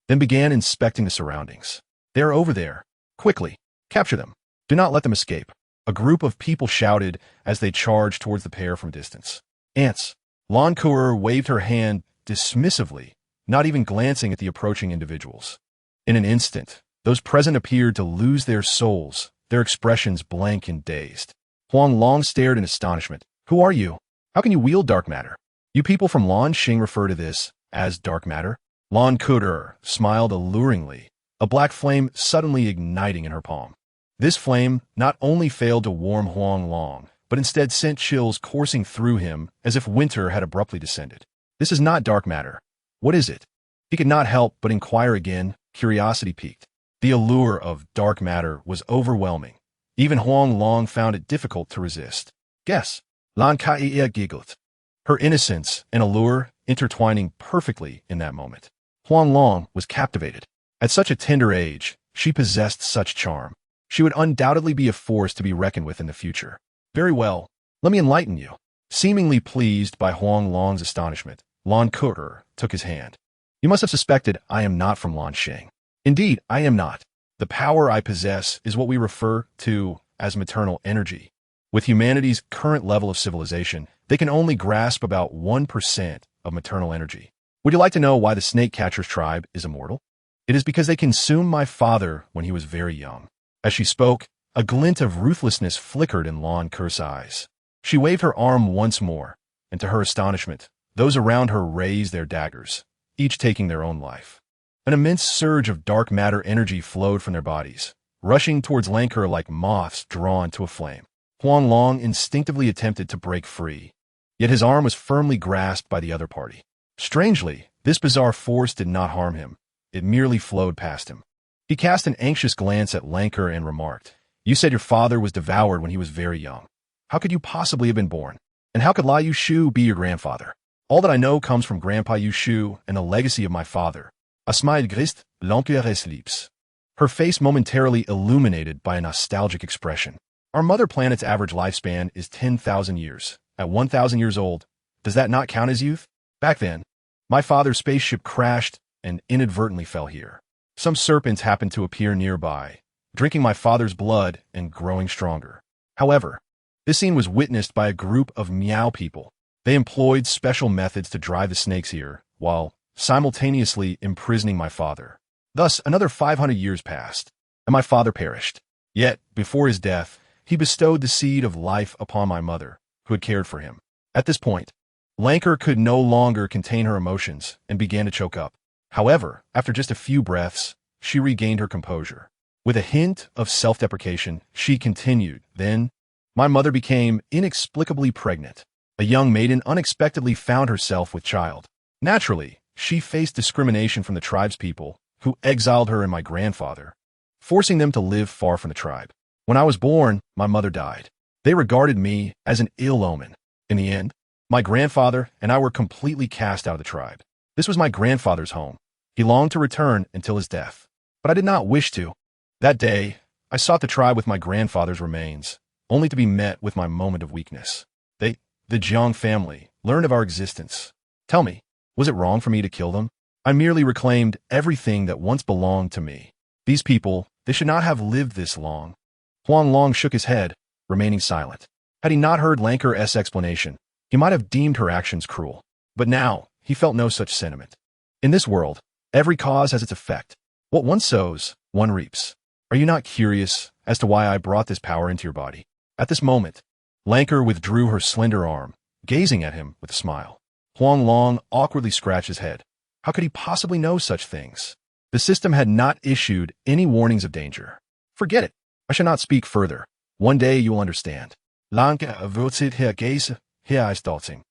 then began inspecting the surroundings. They are over there. Quickly, capture them. Do not let them escape. A group of people shouted as they charged towards the pair from distance. Ants. Lan Ku'er waved her hand dismissively, not even glancing at the approaching individuals. In an instant, those present appeared to lose their souls, their expressions blank and dazed. Huang Long stared in astonishment. Who are you? How can you wield dark matter? You people from Lanxing refer to this as dark matter? Lan Ku'er smiled alluringly, a black flame suddenly igniting in her palm. This flame not only failed to warm Huang Long, but instead sent chills coursing through him as if winter had abruptly descended. This is not dark matter. What is it? He could not help but inquire again, curiosity piqued. The allure of dark matter was overwhelming. Even Huang Long found it difficult to resist. Guess. Lan Ku'er giggled, her innocence and allure intertwining perfectly in that moment. Huang Long was captivated. At such a tender age, she possessed such charm. She would undoubtedly be a force to be reckoned with in the future. Very well, let me enlighten you. Seemingly pleased by Huang Long's astonishment, Lan Ku'er took his hand. You must have suspected I am not from Lanxing. Indeed, I am not. The power I possess is what we refer to as maternal energy. With humanity's current level of civilization, they can only grasp about 1% of maternal energy. Would you like to know why the snake catcher's tribe is immortal? It is because they consumed my father when he was very young. As she spoke, a glint of ruthlessness flickered in Lan Ku'er's eyes. She waved her arm once more, and to her astonishment, those around her raised their daggers, each taking their own life. An immense surge of dark matter energy flowed from their bodies, rushing towards Lan Ku'er like moths drawn to a flame. Huang Long instinctively attempted to break free, yet his arm was firmly grasped by the other party. Strangely, this bizarre force did not harm him. It merely flowed past him. He cast an anxious glance at Lan Ku'er and remarked, You said your father was devoured when he was very young. How could you possibly have been born? And how could Lai Yushu be your grandfather? All that I know comes from Grandpa Yushu and the legacy of my father. A smile grist, Lan Ku'er's lips. Her face momentarily illuminated by a nostalgic expression. Our mother planet's average lifespan is 10,000 years. At 1,000 years old, does that not count as youth? Back then, my father's spaceship crashed and inadvertently fell here. Some serpents happened to appear nearby, drinking my father's blood and growing stronger. However, this scene was witnessed by a group of meow people. They employed special methods to drive the snakes here, while simultaneously imprisoning my father. Thus, another 500 years passed, and my father perished. Yet, before his death, he bestowed the seed of life upon my mother, who had cared for him. At this point, Lan Ku'er could no longer contain her emotions and began to choke up. However, after just a few breaths, she regained her composure. With a hint of self-deprecation, she continued, Then, my mother became inexplicably pregnant. A young maiden unexpectedly found herself with child. Naturally, she faced discrimination from the tribe's people, who exiled her and my grandfather, forcing them to live far from the tribe. When I was born, my mother died. They regarded me as an ill omen. In the end, my grandfather and I were completely cast out of the tribe. This was my grandfather's home. He longed to return until his death, but I did not wish to. That day, I sought the tribe with my grandfather's remains, only to be met with my moment of weakness. The Jiang family, learned of our existence. Tell me, was it wrong for me to kill them? I merely reclaimed everything that once belonged to me. These people, they should not have lived this long. Huang Long shook his head, remaining silent. Had he not heard Lan Ku'er's explanation, he might have deemed her actions cruel. But now, he felt no such sentiment. In this world, every cause has its effect. What one sows, one reaps. Are you not curious as to why I brought this power into your body? At this moment, Lanker withdrew her slender arm, gazing at him with a smile. Huang Long awkwardly scratched his head. How could he possibly know such things? The system had not issued any warnings of danger. Forget it. I shall not speak further. One day you will understand. Lanka averted her gaze, her eyes darting.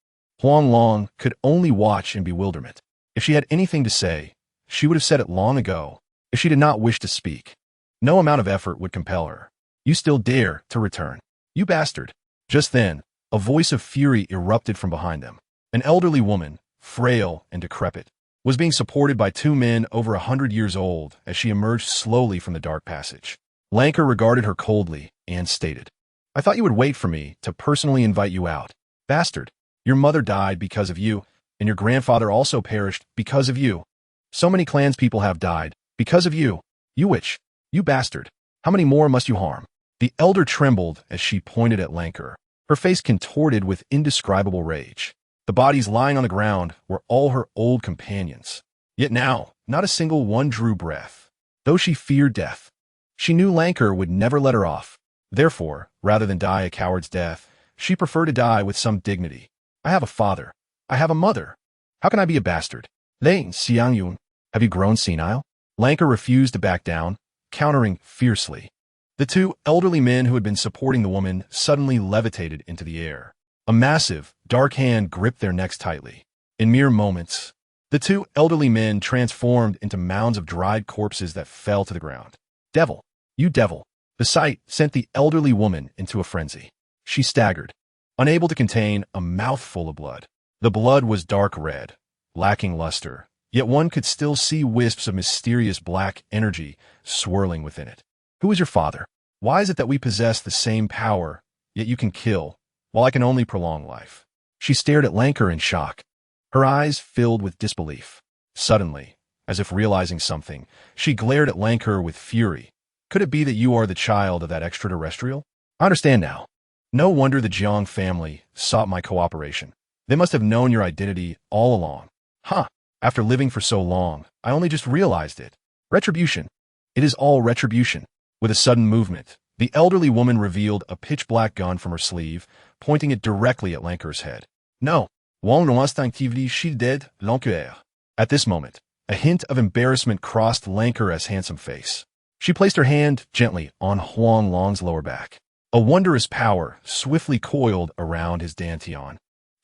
Huang Long could only watch in bewilderment. If she had anything to say, she would have said it long ago, if she did not wish to speak. No amount of effort would compel her. You still dare to return. You bastard. Just then, a voice of fury erupted from behind them. An elderly woman, frail and decrepit, was being supported by two men over 100 years old as she emerged slowly from the dark passage. Lanker regarded her coldly and stated, I thought you would wait for me to personally invite you out. Bastard, your mother died because of you, and your grandfather also perished because of you. So many clanspeople have died because of you. You witch, you bastard, how many more must you harm? The elder trembled as she pointed at Lanker, her face contorted with indescribable rage. The bodies lying on the ground were all her old companions. Yet now, not a single one drew breath. Though she feared death, she knew Lanker would never let her off. Therefore, rather than die a coward's death, she preferred to die with some dignity. I have a father. I have a mother. How can I be a bastard? Lane Xiangyun, have you grown senile? Lanker refused to back down, countering fiercely. The two elderly men who had been supporting the woman suddenly levitated into the air. A massive, dark hand gripped their necks tightly. In mere moments, the two elderly men transformed into mounds of dried corpses that fell to the ground. Devil! You devil! The sight sent the elderly woman into a frenzy. She staggered, unable to contain a mouthful of blood. The blood was dark red, lacking luster, yet one could still see wisps of mysterious black energy swirling within it. Who is your father? Why is it that we possess the same power, yet you can kill, while I can only prolong life? She stared at Lanker in shock, her eyes filled with disbelief. Suddenly, as if realizing something, she glared at Lanker with fury. Could it be that you are the child of that extraterrestrial? I understand now. No wonder the Jiang family sought my cooperation. They must have known your identity all along. Huh. After living for so long, I only just realized it. Retribution. It is all retribution. With a sudden movement, the elderly woman revealed a pitch-black gun from her sleeve, pointing it directly at Lanker's head. No. Huang Long instinctively shielded Lanker. At this moment, a hint of embarrassment crossed Lanker's handsome face. She placed her hand gently on Huang Long's lower back. A wondrous power swiftly coiled around his dantian,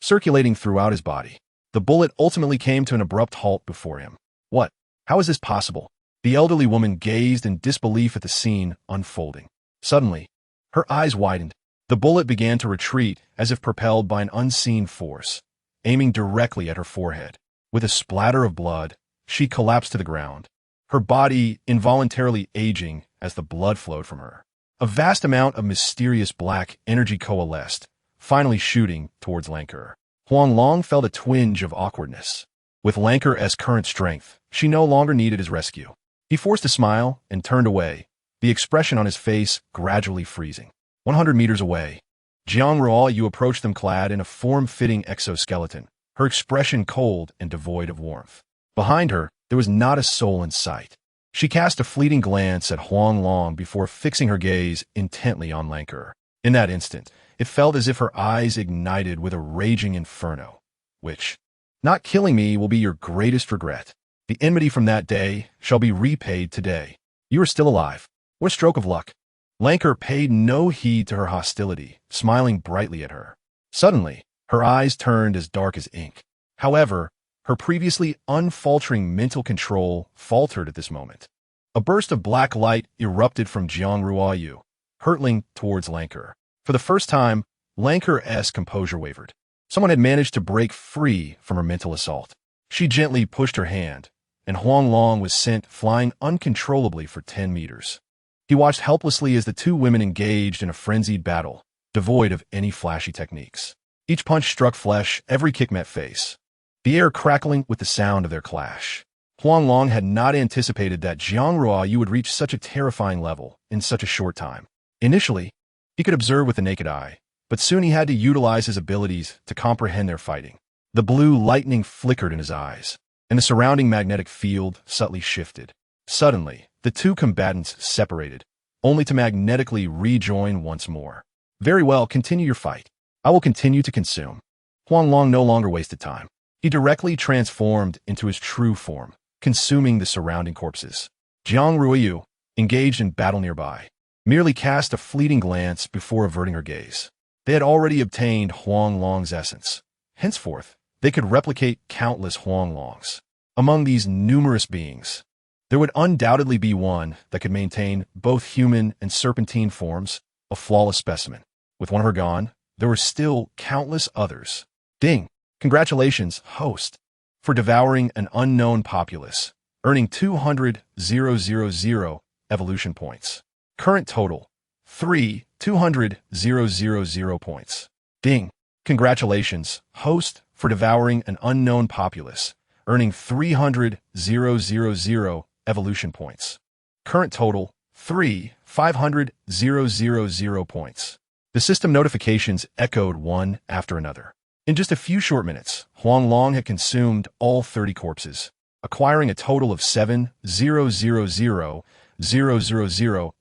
circulating throughout his body. The bullet ultimately came to an abrupt halt before him. What? How is this possible? The elderly woman gazed in disbelief at the scene unfolding. Suddenly, her eyes widened. The bullet began to retreat as if propelled by an unseen force, aiming directly at her forehead. With a splatter of blood, she collapsed to the ground, her body involuntarily aging as the blood flowed from her. A vast amount of mysterious black energy coalesced, finally shooting towards Lanker. Huang Long felt a twinge of awkwardness. With Lanker's current strength, she no longer needed his rescue. He forced a smile and turned away, the expression on his face gradually freezing. 100 meters away, Jiang Ruoyu approached them clad in a form-fitting exoskeleton, her expression cold and devoid of warmth. Behind her, there was not a soul in sight. She cast a fleeting glance at Huang Long before fixing her gaze intently on Lanker. In that instant, it felt as if her eyes ignited with a raging inferno, which, not killing me will be your greatest regret. The enmity from that day shall be repaid today. You are still alive. What a stroke of luck. Lanker paid no heed to her hostility, smiling brightly at her. Suddenly, her eyes turned as dark as ink. However, her previously unfaltering mental control faltered at this moment. A burst of black light erupted from Jiang Ruoyu, hurtling towards Lanker. For the first time, Lanker's composure wavered. Someone had managed to break free from her mental assault. She gently pushed her hand, and Huang Long was sent flying uncontrollably for 10 meters. He watched helplessly as the two women engaged in a frenzied battle, devoid of any flashy techniques. Each punch struck flesh, every kick met face, the air crackling with the sound of their clash. Huang Long had not anticipated that Jiang Ruoyu would reach such a terrifying level in such a short time. Initially, he could observe with the naked eye, but soon he had to utilize his abilities to comprehend their fighting. The blue lightning flickered in his eyes, and the surrounding magnetic field subtly shifted. Suddenly, the two combatants separated, only to magnetically rejoin once more. Very well, continue your fight. I will continue to consume. Huang Long no longer wasted time. He directly transformed into his true form, consuming the surrounding corpses. Jiang Ruiyu, engaged in battle nearby, merely cast a fleeting glance before averting her gaze. They had already obtained Huang Long's essence. Henceforth, they could replicate countless Huang Longs. Among these numerous beings, there would undoubtedly be one that could maintain both human and serpentine forms, a flawless specimen. With one of her gone, there were still countless others. Ding! Congratulations, host, for devouring an unknown populace, earning 200,000 evolution points. Current total, 200,000 points. Ding! Congratulations, host, for devouring an unknown populace, earning 300,000 evolution points. Current total, 500,000 points. The system notifications echoed one after another. In just a few short minutes, Huang Long had consumed all 30 corpses, acquiring a total of 7,000,000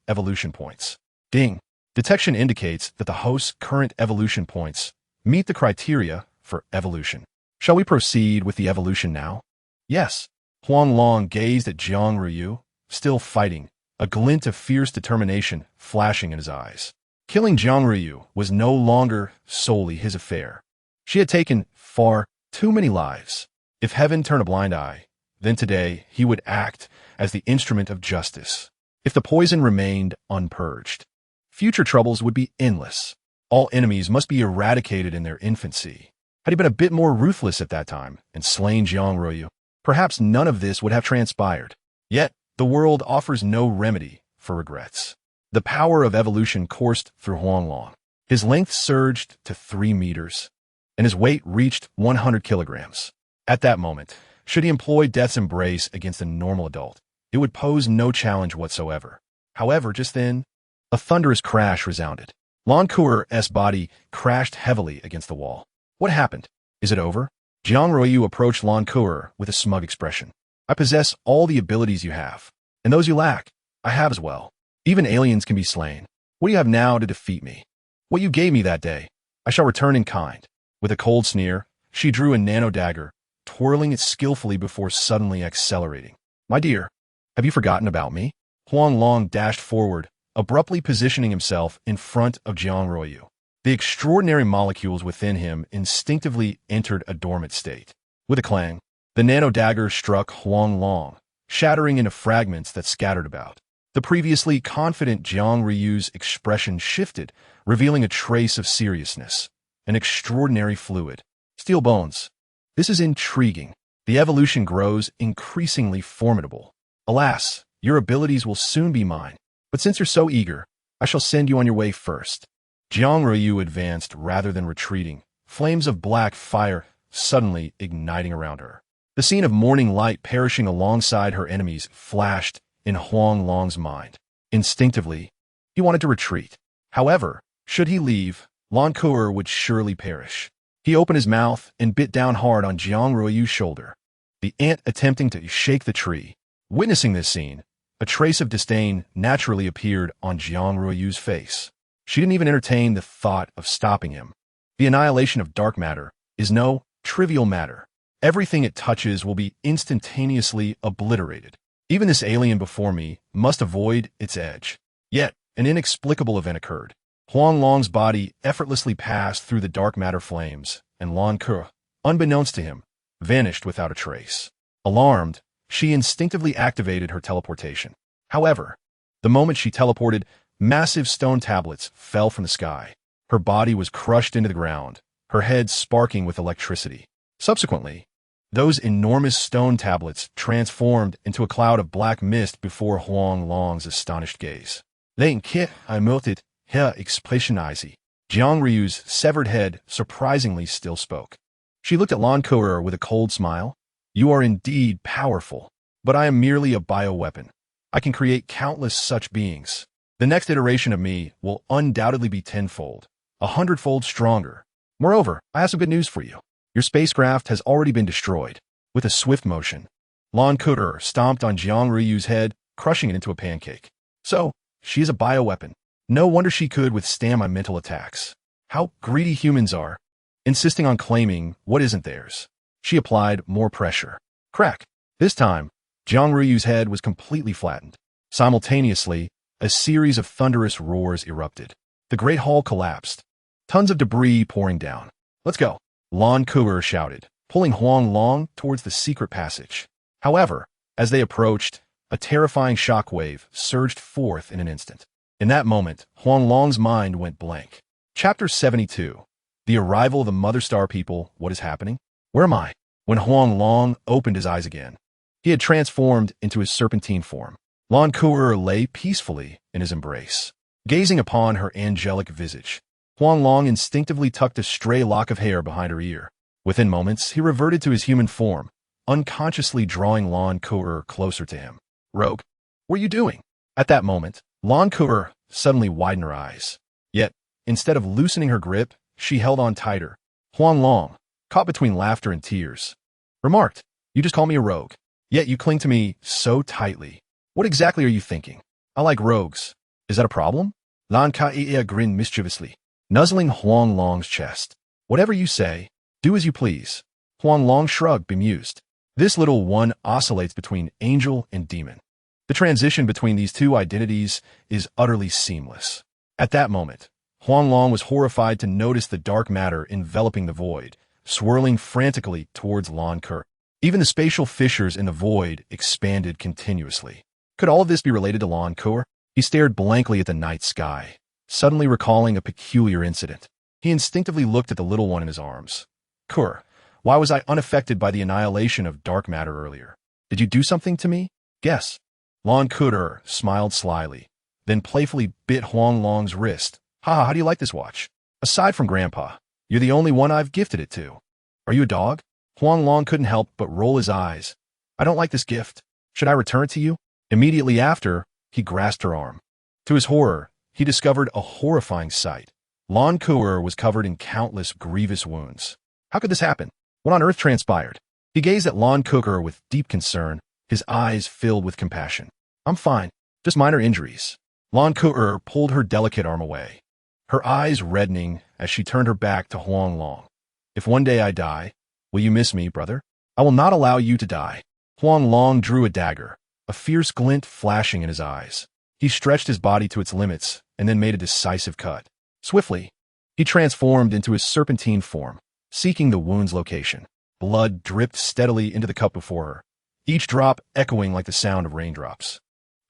evolution points. Ding! Detection indicates that the host's current evolution points meet the criteria for evolution. Shall we proceed with the evolution now? Yes. Huang Long gazed at Jiang Ruiyu, still fighting, a glint of fierce determination flashing in his eyes. Killing Jiang Ruiyu was no longer solely his affair. She had taken far too many lives. If heaven turned a blind eye, then today he would act as the instrument of justice. If the poison remained unpurged, future troubles would be endless. All enemies must be eradicated in their infancy. Had he been a bit more ruthless at that time and slain Jiang Ruiyu, perhaps none of this would have transpired. Yet, the world offers no remedy for regrets. The power of evolution coursed through Huang Long. His length surged to 3 meters, and his weight reached 100 kilograms. At that moment, should he employ Death's Embrace against a normal adult, it would pose no challenge whatsoever. However, just then, a thunderous crash resounded. Lan Kuer's body crashed heavily against the wall. What happened? Is it over? Jiang Ruiyu approached Lan Kuer with a smug expression. I possess all the abilities you have, and those you lack, I have as well. Even aliens can be slain. What do you have now to defeat me? What you gave me that day, I shall return in kind. With a cold sneer, she drew a nano dagger, twirling it skillfully before suddenly accelerating. My dear, have you forgotten about me? Huang Long dashed forward, abruptly positioning himself in front of Jiang Ruiyu. The extraordinary molecules within him instinctively entered a dormant state. With a clang, the nano dagger struck Huang Long, shattering into fragments that scattered about. The previously confident Jiang Ruiyu's expression shifted, revealing a trace of seriousness. An extraordinary fluid. Steel bones. This is intriguing. The evolution grows increasingly formidable. Alas, your abilities will soon be mine. But since you're so eager, I shall send you on your way first. Jiang Ruiyu advanced rather than retreating, flames of black fire suddenly igniting around her. The scene of morning light perishing alongside her enemies flashed in Huang Long's mind. Instinctively, he wanted to retreat. However, should he leave, Lan Kuer would surely perish. He opened his mouth and bit down hard on Jiang Ruiyu's shoulder, the ant attempting to shake the tree. Witnessing this scene, a trace of disdain naturally appeared on Jiang Ruiyu's face. She didn't even entertain the thought of stopping him. The annihilation of dark matter is no trivial matter. Everything it touches will be instantaneously obliterated. Even this alien before me must avoid its edge. Yet, an inexplicable event occurred. Huang Long's body effortlessly passed through the dark matter flames, and Lan Kuer, unbeknownst to him, vanished without a trace. Alarmed, she instinctively activated her teleportation. However, the moment she teleported, massive stone tablets fell from the sky. Her body was crushed into the ground, her head sparking with electricity. Subsequently, those enormous stone tablets transformed into a cloud of black mist before Huang Long's astonished gaze. Then I melted. Her expressionize. Jiang Ruiyu's severed head surprisingly still spoke. She looked at Lan Kuer with a cold smile. You are indeed powerful, but I am merely a bioweapon. I can create countless such beings. The next iteration of me will undoubtedly be tenfold, 100-fold stronger. Moreover, I have some good news for you. Your spacecraft has already been destroyed. With a swift motion, Lan Kuer stomped on Jiang Ruiyu's head, crushing it into a pancake. So, she is a bioweapon. No wonder she could withstand my mental attacks. How greedy humans are, insisting on claiming what isn't theirs. She applied more pressure. Crack. This time, Jiang Ruyu's head was completely flattened. Simultaneously, a series of thunderous roars erupted. The great hall collapsed. Tons of debris pouring down. Let's go, Lan Kuer shouted, pulling Huang Long towards the secret passage. However, as they approached, a terrifying shockwave surged forth in an instant. In that moment, Huang Long's mind went blank. Chapter 72. The arrival of the Mother Star people. What is happening? Where am I? When Huang Long opened his eyes again, he had transformed into his serpentine form. Lan Kuer lay peacefully in his embrace. Gazing upon her angelic visage, Huang Long instinctively tucked a stray lock of hair behind her ear. Within moments, he reverted to his human form, unconsciously drawing Lan Kuer closer to him. Rogue, what are you doing? At that moment, Lan Kuer suddenly widened her eyes. Yet, instead of loosening her grip, she held on tighter. Huang Long, caught between laughter and tears, remarked, "You just call me a rogue, yet you cling to me so tightly. What exactly are you thinking? I like rogues. Is that a problem?" Lan Kuer grinned mischievously, nuzzling Huang Long's chest. "Whatever you say, do as you please." Huang Long shrugged, bemused. This little one oscillates between angel and demon. The transition between these two identities is utterly seamless. At that moment, Huang Long was horrified to notice the dark matter enveloping the void, swirling frantically towards Lan Kuer. Even the spatial fissures in the void expanded continuously. Could all of this be related to Lan Kuer? He stared blankly at the night sky, suddenly recalling a peculiar incident. He instinctively looked at the little one in his arms. "Kuer, why was I unaffected by the annihilation of dark matter earlier? Did you do something to me? Guess." Lan Kuer smiled slyly, then playfully bit Huang Long's wrist. "Haha, how do you like this watch? Aside from Grandpa, you're the only one I've gifted it to. Are you a dog?" Huang Long couldn't help but roll his eyes. "I don't like this gift. Should I return it to you?" Immediately after, he grasped her arm. To his horror, he discovered a horrifying sight. Lan Kuer was covered in countless grievous wounds. How could this happen? What on earth transpired? He gazed at Lan Kuer with deep concern, his eyes filled with compassion. "I'm fine, just minor injuries." Lan Kuer pulled her delicate arm away, her eyes reddening as she turned her back to Huang Long. "If one day I die, will you miss me, brother? I will not allow you to die." Huang Long drew a dagger, a fierce glint flashing in his eyes. He stretched his body to its limits and then made a decisive cut. Swiftly, he transformed into his serpentine form, seeking the wound's location. Blood dripped steadily into the cup before her, each drop echoing like the sound of raindrops.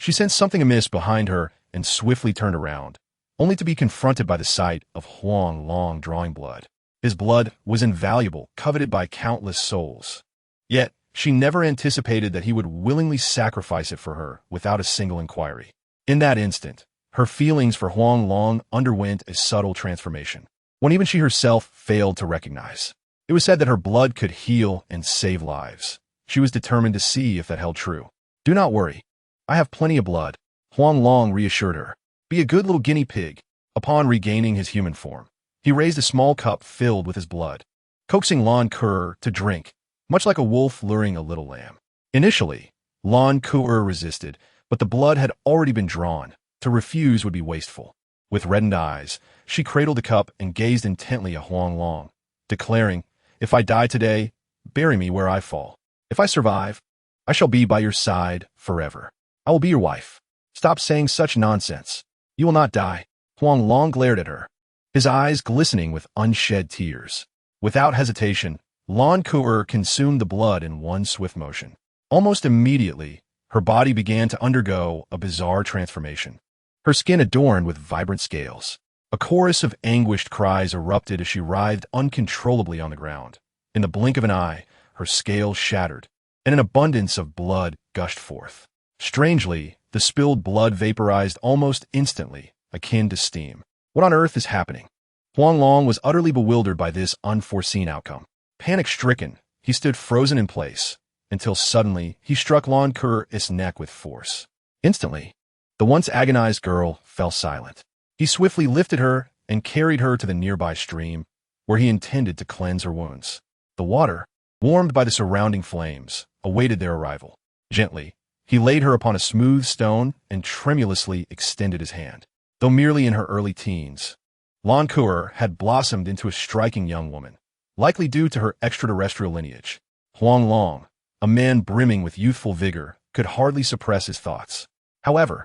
She sensed something amiss behind her and swiftly turned around, only to be confronted by the sight of Huang Long drawing blood. His blood was invaluable, coveted by countless souls. Yet, she never anticipated that he would willingly sacrifice it for her without a single inquiry. In that instant, her feelings for Huang Long underwent a subtle transformation, one even she herself failed to recognize. It was said that her blood could heal and save lives. She was determined to see if that held true. "Do not worry. I have plenty of blood," Huang Long reassured her. "Be a good little guinea pig." Upon regaining his human form, he raised a small cup filled with his blood, coaxing Lan Kuer to drink, much like a wolf luring a little lamb. Initially, Lan Kuer resisted, but the blood had already been drawn. To refuse would be wasteful. With reddened eyes, she cradled the cup and gazed intently at Huang Long, declaring, "If I die today, bury me where I fall. If I survive, I shall be by your side forever. I will be your wife. Stop saying such nonsense. You will not die." Huang Long glared at her, his eyes glistening with unshed tears. Without hesitation, Lan Kuer consumed the blood in one swift motion. Almost immediately, her body began to undergo a bizarre transformation, her skin adorned with vibrant scales. A chorus of anguished cries erupted as she writhed uncontrollably on the ground. In the blink of an eye, her scales shattered, and an abundance of blood gushed forth. Strangely, the spilled blood vaporized almost instantly, akin to steam. What on earth is happening? Huang Long was utterly bewildered by this unforeseen outcome. Panic-stricken, he stood frozen in place, until suddenly he struck Lan Kuer's neck with force. Instantly, the once agonized girl fell silent. He swiftly lifted her and carried her to the nearby stream, where he intended to cleanse her wounds. The water, warmed by the surrounding flames, awaited their arrival. Gently, he laid her upon a smooth stone and tremulously extended his hand. though merely in her early teens. Lan Kuer had blossomed into a striking young woman, likely due to her extraterrestrial lineage. Huang Long, a man brimming with youthful vigor, could hardly suppress his thoughts. However,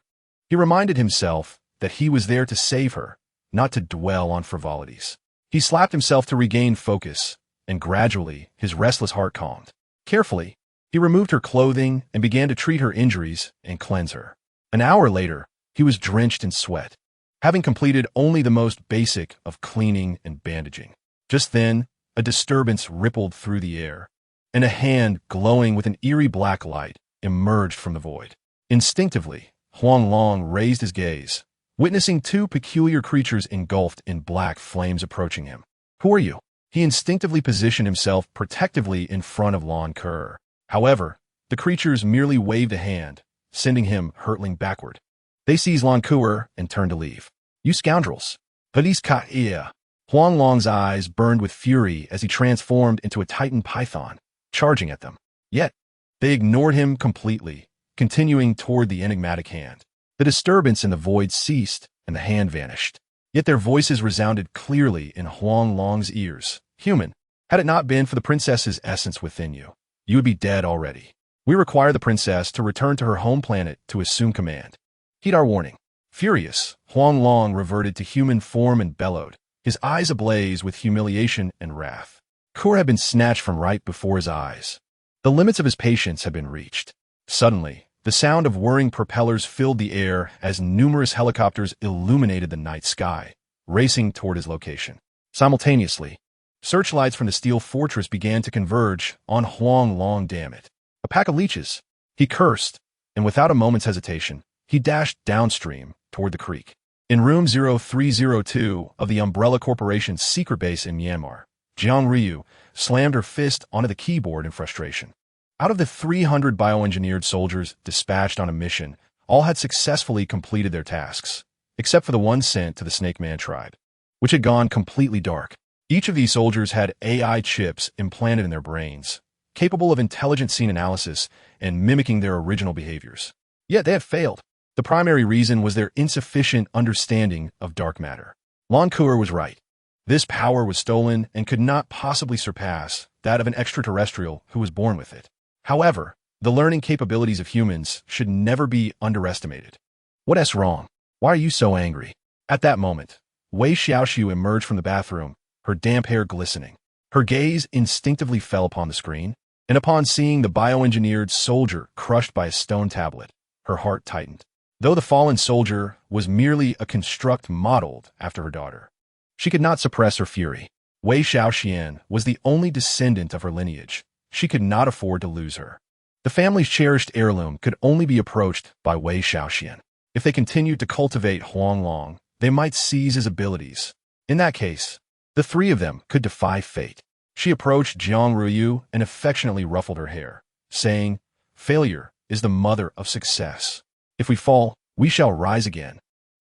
he reminded himself that he was there to save her, not to dwell on frivolities. He slapped himself to regain focus, and gradually his restless heart calmed. Carefully, he removed her clothing and began to treat her injuries and cleanse her. An hour later, he was drenched in sweat, having completed only the most basic of cleaning and bandaging. Just then, a disturbance rippled through the air, and a hand glowing with an eerie black light emerged from the void. Instinctively, Huang Long raised his gaze, witnessing two peculiar creatures engulfed in black flames approaching him. "Who are you?" He instinctively positioned himself protectively in front of Lan Kuer. However, the creatures merely waved a hand, sending him hurtling backward. They seized Lan Kuer and turned to leave. "You scoundrels! Isekai!" Huang Long's eyes burned with fury as he transformed into a titan python, charging at them. Yet, they ignored him completely, continuing toward the enigmatic hand. The disturbance in the void ceased, and the hand vanished. Yet their voices resounded clearly in Huang Long's ears. "Human, had it not been for the princess's essence within you, you would be dead already. We require the princess to return to her home planet to assume command. Heed our warning." Furious, Huang Long reverted to human form and bellowed, his eyes ablaze with humiliation and wrath. Kuer had been snatched from right before his eyes. The limits of his patience had been reached. Suddenly, the sound of whirring propellers filled the air as numerous helicopters illuminated the night sky, racing toward his location. Simultaneously, searchlights from the steel fortress began to converge on Huang Long. "Damn it. A pack of leeches." He cursed, and without a moment's hesitation, he dashed downstream toward the creek. In room 0302 of the Umbrella Corporation's secret base in Myanmar, Jiang Ryu slammed her fist onto the keyboard in frustration. Out of the 300 bioengineered soldiers dispatched on a mission, all had successfully completed their tasks, except for the one sent to the Snake Man tribe, which had gone completely dark. Each of these soldiers had AI chips implanted in their brains, capable of intelligent scene analysis and mimicking their original behaviors. Yet they had failed. The primary reason was their insufficient understanding of dark matter. Lan Kuer was right. This power was stolen and could not possibly surpass that of an extraterrestrial who was born with it. However, the learning capabilities of humans should never be underestimated. "What's wrong? Why are you so angry?" At that moment, Wei Xiaoxiu emerged from the bathroom, her damp hair glistening. Her gaze instinctively fell upon the screen, and upon seeing the bioengineered soldier crushed by a stone tablet, her heart tightened. Though the fallen soldier was merely a construct modeled after her daughter, she could not suppress her fury. Wei Xiaoxian was the only descendant of her lineage. She could not afford to lose her. The family's cherished heirloom could only be approached by Wei Xiaoxian. If they continued to cultivate Huang Long, they might seize his abilities. In that case, the three of them could defy fate. She approached Jiang Ryu and affectionately ruffled her hair, saying, "Failure is the mother of success. If we fall, we shall rise again.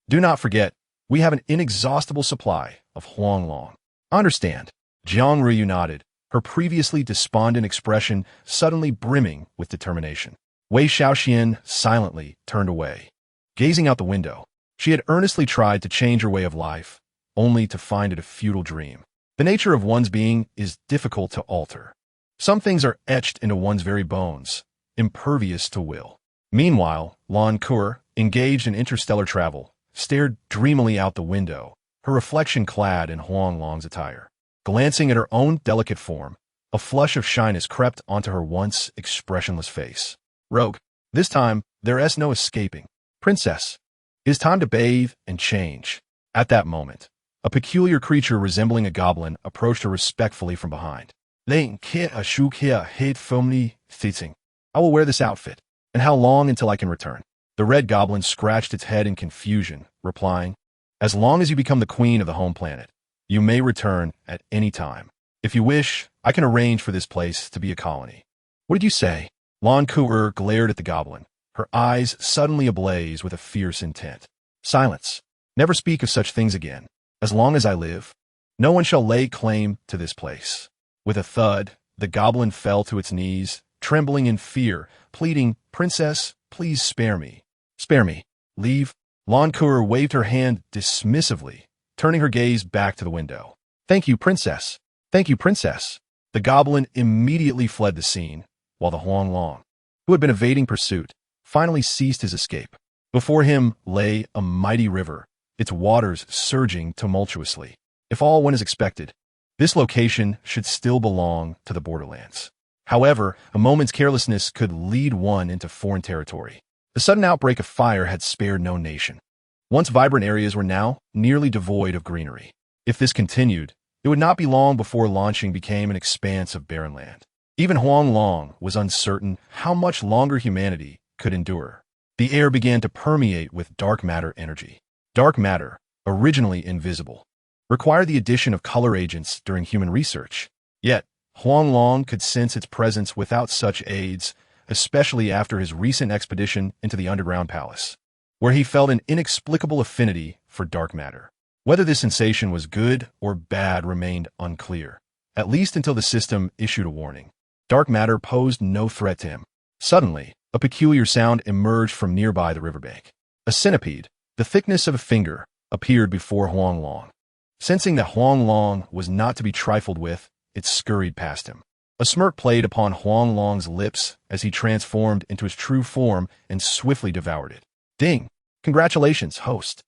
Do not forget, we have an inexhaustible supply of Huang Long." "Understand." Jiang Ryu nodded, her previously despondent expression suddenly brimming with determination. Wei Xiaoxian silently turned away. Gazing out the window, she had earnestly tried to change her way of life, only to find it a futile dream. The nature of one's being is difficult to alter. Some things are etched into one's very bones, impervious to will. Meanwhile, Lan Kuer, engaged in interstellar travel, stared dreamily out the window, her reflection clad in Huang Long's attire. Glancing at her own delicate form, a flush of shyness crept onto her once expressionless face. "Rogue, this time there is no escaping. Princess, it is time to bathe and change." At that moment, a peculiar creature resembling a goblin approached her respectfully from behind. "I will wear this outfit. And how long until I can return?" The red goblin scratched its head in confusion, replying, "As long as you become the queen of the home planet. You may return at any time. If you wish, I can arrange for this place to be a colony." "What did you say?" Lan Kuer glared at the goblin, her eyes suddenly ablaze with a fierce intent. "Silence. Never speak of such things again. As long as I live, no one shall lay claim to this place." With a thud, the goblin fell to its knees, trembling in fear, pleading, "Princess, please spare me. Spare me. Leave." Lancour waved her hand dismissively, turning her gaze back to the window. Thank you, princess. Thank you, princess. The goblin immediately fled the scene, while the Huang Long, who had been evading pursuit, finally ceased his escape. Before him lay a mighty river, its waters surging tumultuously. If all went as expected, this location should still belong to the borderlands. However, a moment's carelessness could lead one into foreign territory. The sudden outbreak of fire had spared no nation. Once vibrant areas were now nearly devoid of greenery. If this continued, it would not be long before launching became an expanse of barren land. Even Huang Long was uncertain how much longer humanity could endure. The air began to permeate with dark matter energy. Dark matter, originally invisible, required the addition of color agents during human research. Yet, Huang Long could sense its presence without such aids, especially after his recent expedition into the underground palace, where he felt an inexplicable affinity for dark matter. Whether this sensation was good or bad remained unclear, at least until the system issued a warning. Dark matter posed no threat to him. Suddenly, a peculiar sound emerged from nearby the riverbank. A centipede, the thickness of a finger, appeared before Huang Long. Sensing that Huang Long was not to be trifled with, it scurried past him. A smirk played upon Huang Long's lips as he transformed into his true form and swiftly devoured it. Ding! Congratulations, host.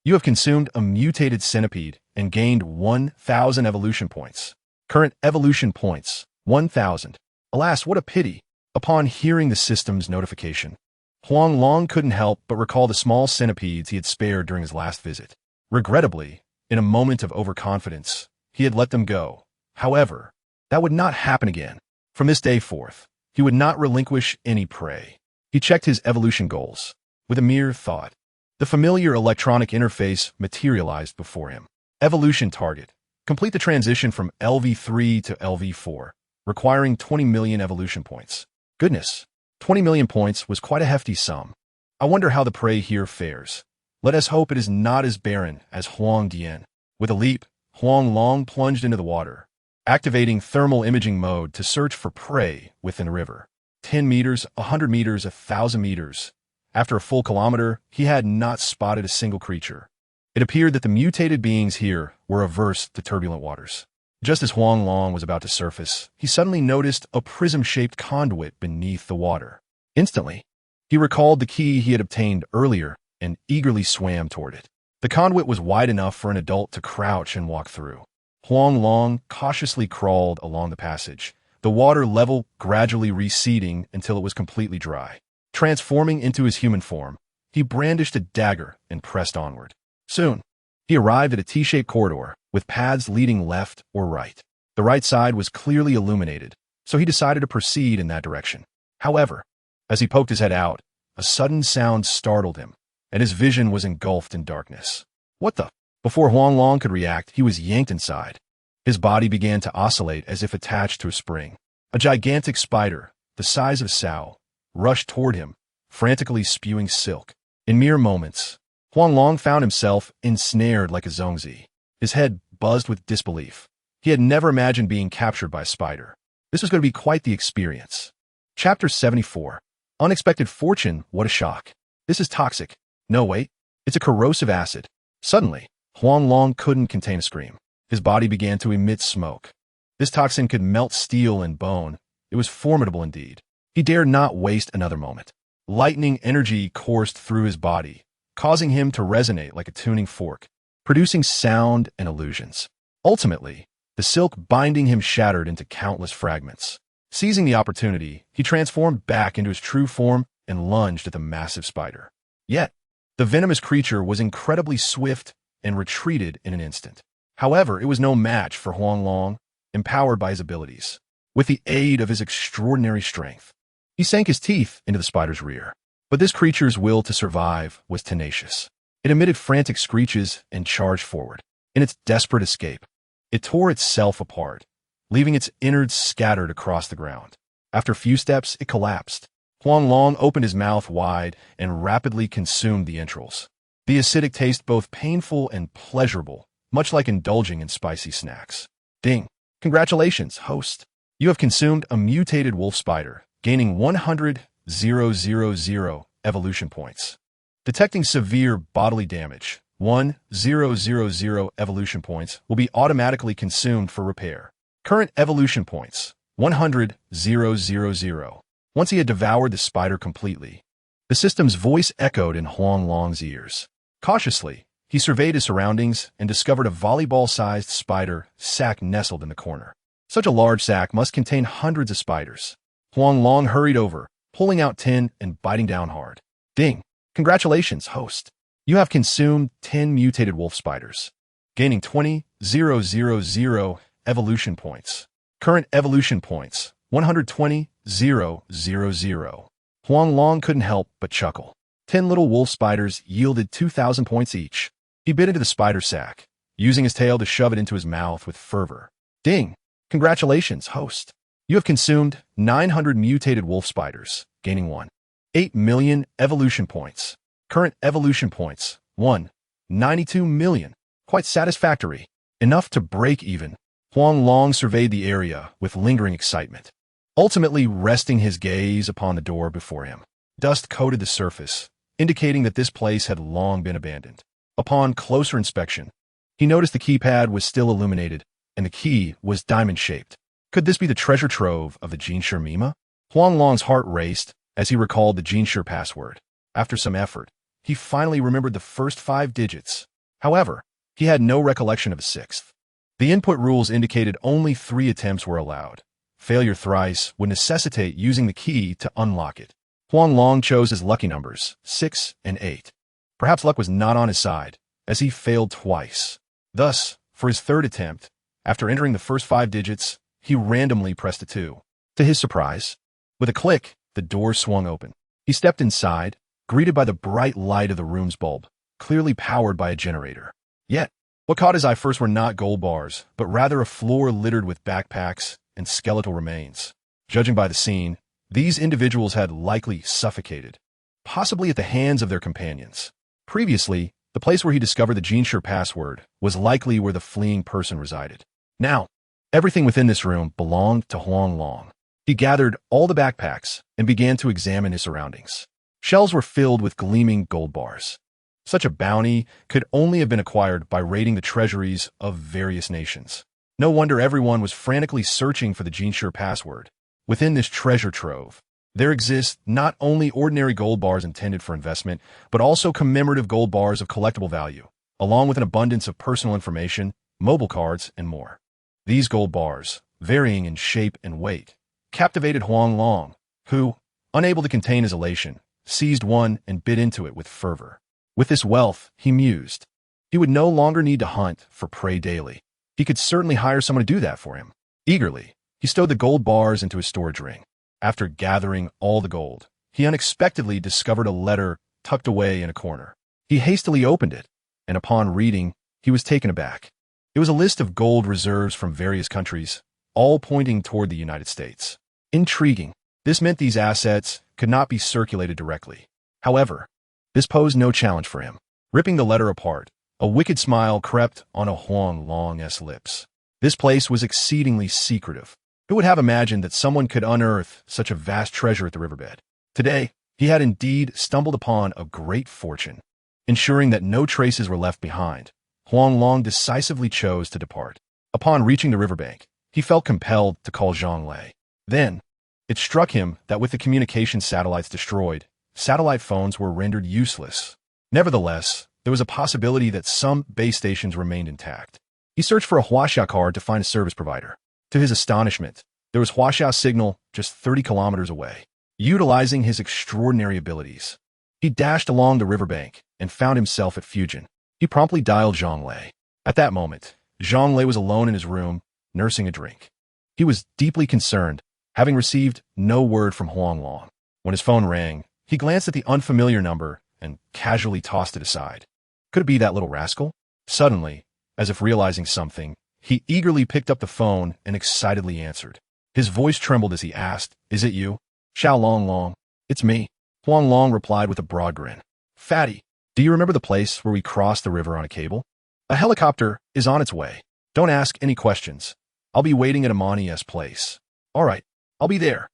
You have consumed a mutated centipede and gained 1,000 evolution points. Current evolution points, 1,000. Alas, what a pity. Upon hearing the system's notification, Huang Long couldn't help but recall the small centipedes he had spared during his last visit. Regrettably, in a moment of overconfidence, he had let them go. However, that would not happen again. From this day forth, he would not relinquish any prey. He checked his evolution goals. With a mere thought, the familiar electronic interface materialized before him. Evolution target. Complete the transition from LV3 to LV4, requiring 20 million evolution points. Goodness, 20 million points was quite a hefty sum. I wonder how the prey here fares. Let us hope it is not as barren as Huang Dian. With a leap, Huang Long plunged into the water, activating thermal imaging mode to search for prey within the river. 10 meters, 100 meters, 1,000 meters. After a full kilometer, he had not spotted a single creature. It appeared that the mutated beings here were averse to turbulent waters. Just as Huang Long was about to surface, he suddenly noticed a prism-shaped conduit beneath the water. Instantly, he recalled the key he had obtained earlier and eagerly swam toward it. The conduit was wide enough for an adult to crouch and walk through. Huang Long cautiously crawled along the passage, the water level gradually receding until it was completely dry. Transforming into his human form, he brandished a dagger and pressed onward. Soon, he arrived at a T-shaped corridor with paths leading left or right. The right side was clearly illuminated, so he decided to proceed in that direction. However, as he poked his head out, a sudden sound startled him, and his vision was engulfed in darkness. What the? Before Huang Long could react, he was yanked inside. His body began to oscillate as if attached to a spring. A gigantic spider, the size of a sow, rushed toward him, frantically spewing silk. In mere moments, Huang Long found himself ensnared like a zongzi. His head buzzed with disbelief. He had never imagined being captured by a spider. This was going to be quite the experience. Chapter 74. Unexpected fortune, what a shock. This is toxic. No, wait. It's a corrosive acid. Suddenly, Huang Long couldn't contain a scream. His body began to emit smoke. This toxin could melt steel and bone. It was formidable indeed. He dared not waste another moment. Lightning energy coursed through his body, causing him to resonate like a tuning fork, producing sound and illusions. Ultimately, the silk binding him shattered into countless fragments. Seizing the opportunity, he transformed back into his true form and lunged at the massive spider. Yet, the venomous creature was incredibly swift and retreated in an instant. However, it was no match for Huang Long, empowered by his abilities. With the aid of his extraordinary strength, he sank his teeth into the spider's rear. But this creature's will to survive was tenacious. It emitted frantic screeches and charged forward. In its desperate escape, it tore itself apart, leaving its innards scattered across the ground. After a few steps, it collapsed. Huang Long opened his mouth wide and rapidly consumed the entrails. The acidic taste both painful and pleasurable, much like indulging in spicy snacks. Ding! Congratulations, host. You have consumed a mutated wolf spider, gaining 100,000 evolution points. Detecting severe bodily damage, 1,000 evolution points will be automatically consumed for repair. Current evolution points, 100,000. Once he had devoured the spider completely, the system's voice echoed in Huang Long's ears. Cautiously, he surveyed his surroundings and discovered a volleyball-sized spider sack nestled in the corner. Such a large sack must contain hundreds of spiders. Huang Long hurried over, pulling out 10 and biting down hard. Ding! Congratulations, host. You have consumed 10 mutated wolf spiders, gaining 20,000 evolution points. Current evolution points, 120,000. Huang Long couldn't help but chuckle. 10 little wolf spiders yielded 2,000 points each. He bit into the spider sack, using his tail to shove it into his mouth with fervor. Ding! Congratulations, host. You have consumed 900 mutated wolf spiders, gaining 1.8 million evolution points. Current evolution points, 192 million. Quite satisfactory. Enough to break even. Huang Long surveyed the area with lingering excitement, ultimately resting his gaze upon the door before him. Dust coated the surface, indicating that this place had long been abandoned. Upon closer inspection, he noticed the keypad was still illuminated, and the key was diamond-shaped. Could this be the treasure trove of the Jinshi Mima? Huang Long's heart raced as he recalled the Jinshi password. After some effort, he finally remembered the first 5 digits. However, he had no recollection of a 6th. The input rules indicated only 3 attempts were allowed. Failure thrice would necessitate using the key to unlock it. Huang Long chose his lucky numbers, 6 and 8. Perhaps luck was not on his side, as he failed twice. Thus, for his 3rd attempt, after entering the first 5 digits, he randomly pressed a 2. To his surprise, with a click, the door swung open. He stepped inside, greeted by the bright light of the room's bulb, clearly powered by a generator. Yet, what caught his eye first were not gold bars, but rather a floor littered with backpacks and skeletal remains. Judging by the scene, these individuals had likely suffocated, possibly at the hands of their companions. Previously, the place where he discovered the Jinshi password was likely where the fleeing person resided. Now, everything within this room belonged to Huang Long. He gathered all the backpacks and began to examine his surroundings. Shelves were filled with gleaming gold bars. Such a bounty could only have been acquired by raiding the treasuries of various nations. No wonder everyone was frantically searching for the Jinshi password. Within this treasure trove, there exist not only ordinary gold bars intended for investment, but also commemorative gold bars of collectible value, along with an abundance of personal information, mobile cards, and more. These gold bars, varying in shape and weight, captivated Huang Long, who, unable to contain his elation, seized one and bit into it with fervor. With this wealth, he mused, he would no longer need to hunt for prey daily. He could certainly hire someone to do that for him. Eagerly, he stowed the gold bars into his storage ring. After gathering all the gold, he unexpectedly discovered a letter tucked away in a corner. He hastily opened it, and upon reading, he was taken aback. It was a list of gold reserves from various countries, all pointing toward the United States. Intriguing. This meant these assets could not be circulated directly. However, this posed no challenge for him. Ripping the letter apart, a wicked smile crept on a Huang Long's lips. This place was exceedingly secretive. Who would have imagined that someone could unearth such a vast treasure at the riverbed? Today, he had indeed stumbled upon a great fortune. Ensuring that no traces were left behind, Huang Long decisively chose to depart. Upon reaching the riverbank, he felt compelled to call Zhang Lei. Then, it struck him that with the communication satellites destroyed, satellite phones were rendered useless. Nevertheless, there was a possibility that some base stations remained intact. He searched for a Huaxia card to find a service provider. To his astonishment, there was Huaxia signal just 30 kilometers away. Utilizing his extraordinary abilities, he dashed along the riverbank and found himself at Fujian. He promptly dialed Zhang Lei. At that moment, Zhang Lei was alone in his room, nursing a drink. He was deeply concerned, having received no word from Huang Long. When his phone rang, he glanced at the unfamiliar number and casually tossed it aside. Could it be that little rascal? Suddenly, as if realizing something, he eagerly picked up the phone and excitedly answered. His voice trembled as he asked, "Is it you?" "Xiao Long Long, it's me." Huang Long replied with a broad grin. "Fatty, do you remember the place where we crossed the river on a cable? A helicopter is on its way. Don't ask any questions. I'll be waiting at Amani's place." "All right, I'll be there,"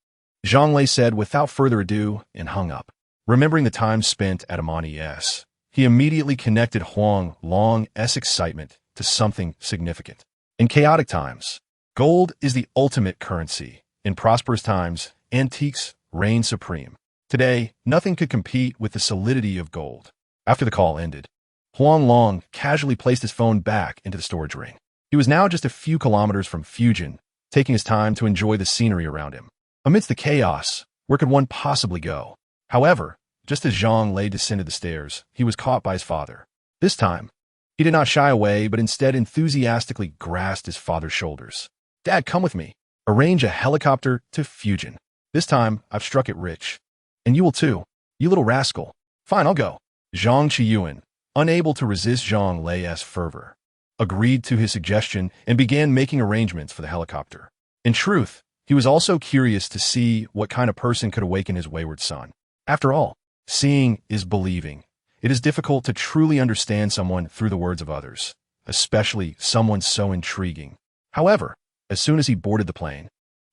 Zhang Lei said without further ado and hung up. Remembering the time spent at Amani's, he immediately connected Huang Long's excitement to something significant. In chaotic times, gold is the ultimate currency. In prosperous times, antiques reign supreme. Today, nothing could compete with the solidity of gold. After the call ended, Huang Long casually placed his phone back into the storage ring. He was now just a few kilometers from Fujian, taking his time to enjoy the scenery around him. Amidst the chaos, where could one possibly go? However, just as Zhang Lei descended the stairs, he was caught by his father. This time, he did not shy away, but instead enthusiastically grasped his father's shoulders. "Dad, come with me. Arrange a helicopter to Fujian. This time, I've struck it rich. And you will too, you little rascal." "Fine, I'll go." Zhang Qiyuan, unable to resist Zhang Lei's fervor, agreed to his suggestion and began making arrangements for the helicopter. In truth, he was also curious to see what kind of person could awaken his wayward son. After all, seeing is believing. It is difficult to truly understand someone through the words of others, especially someone so intriguing. However, as soon as he boarded the plane,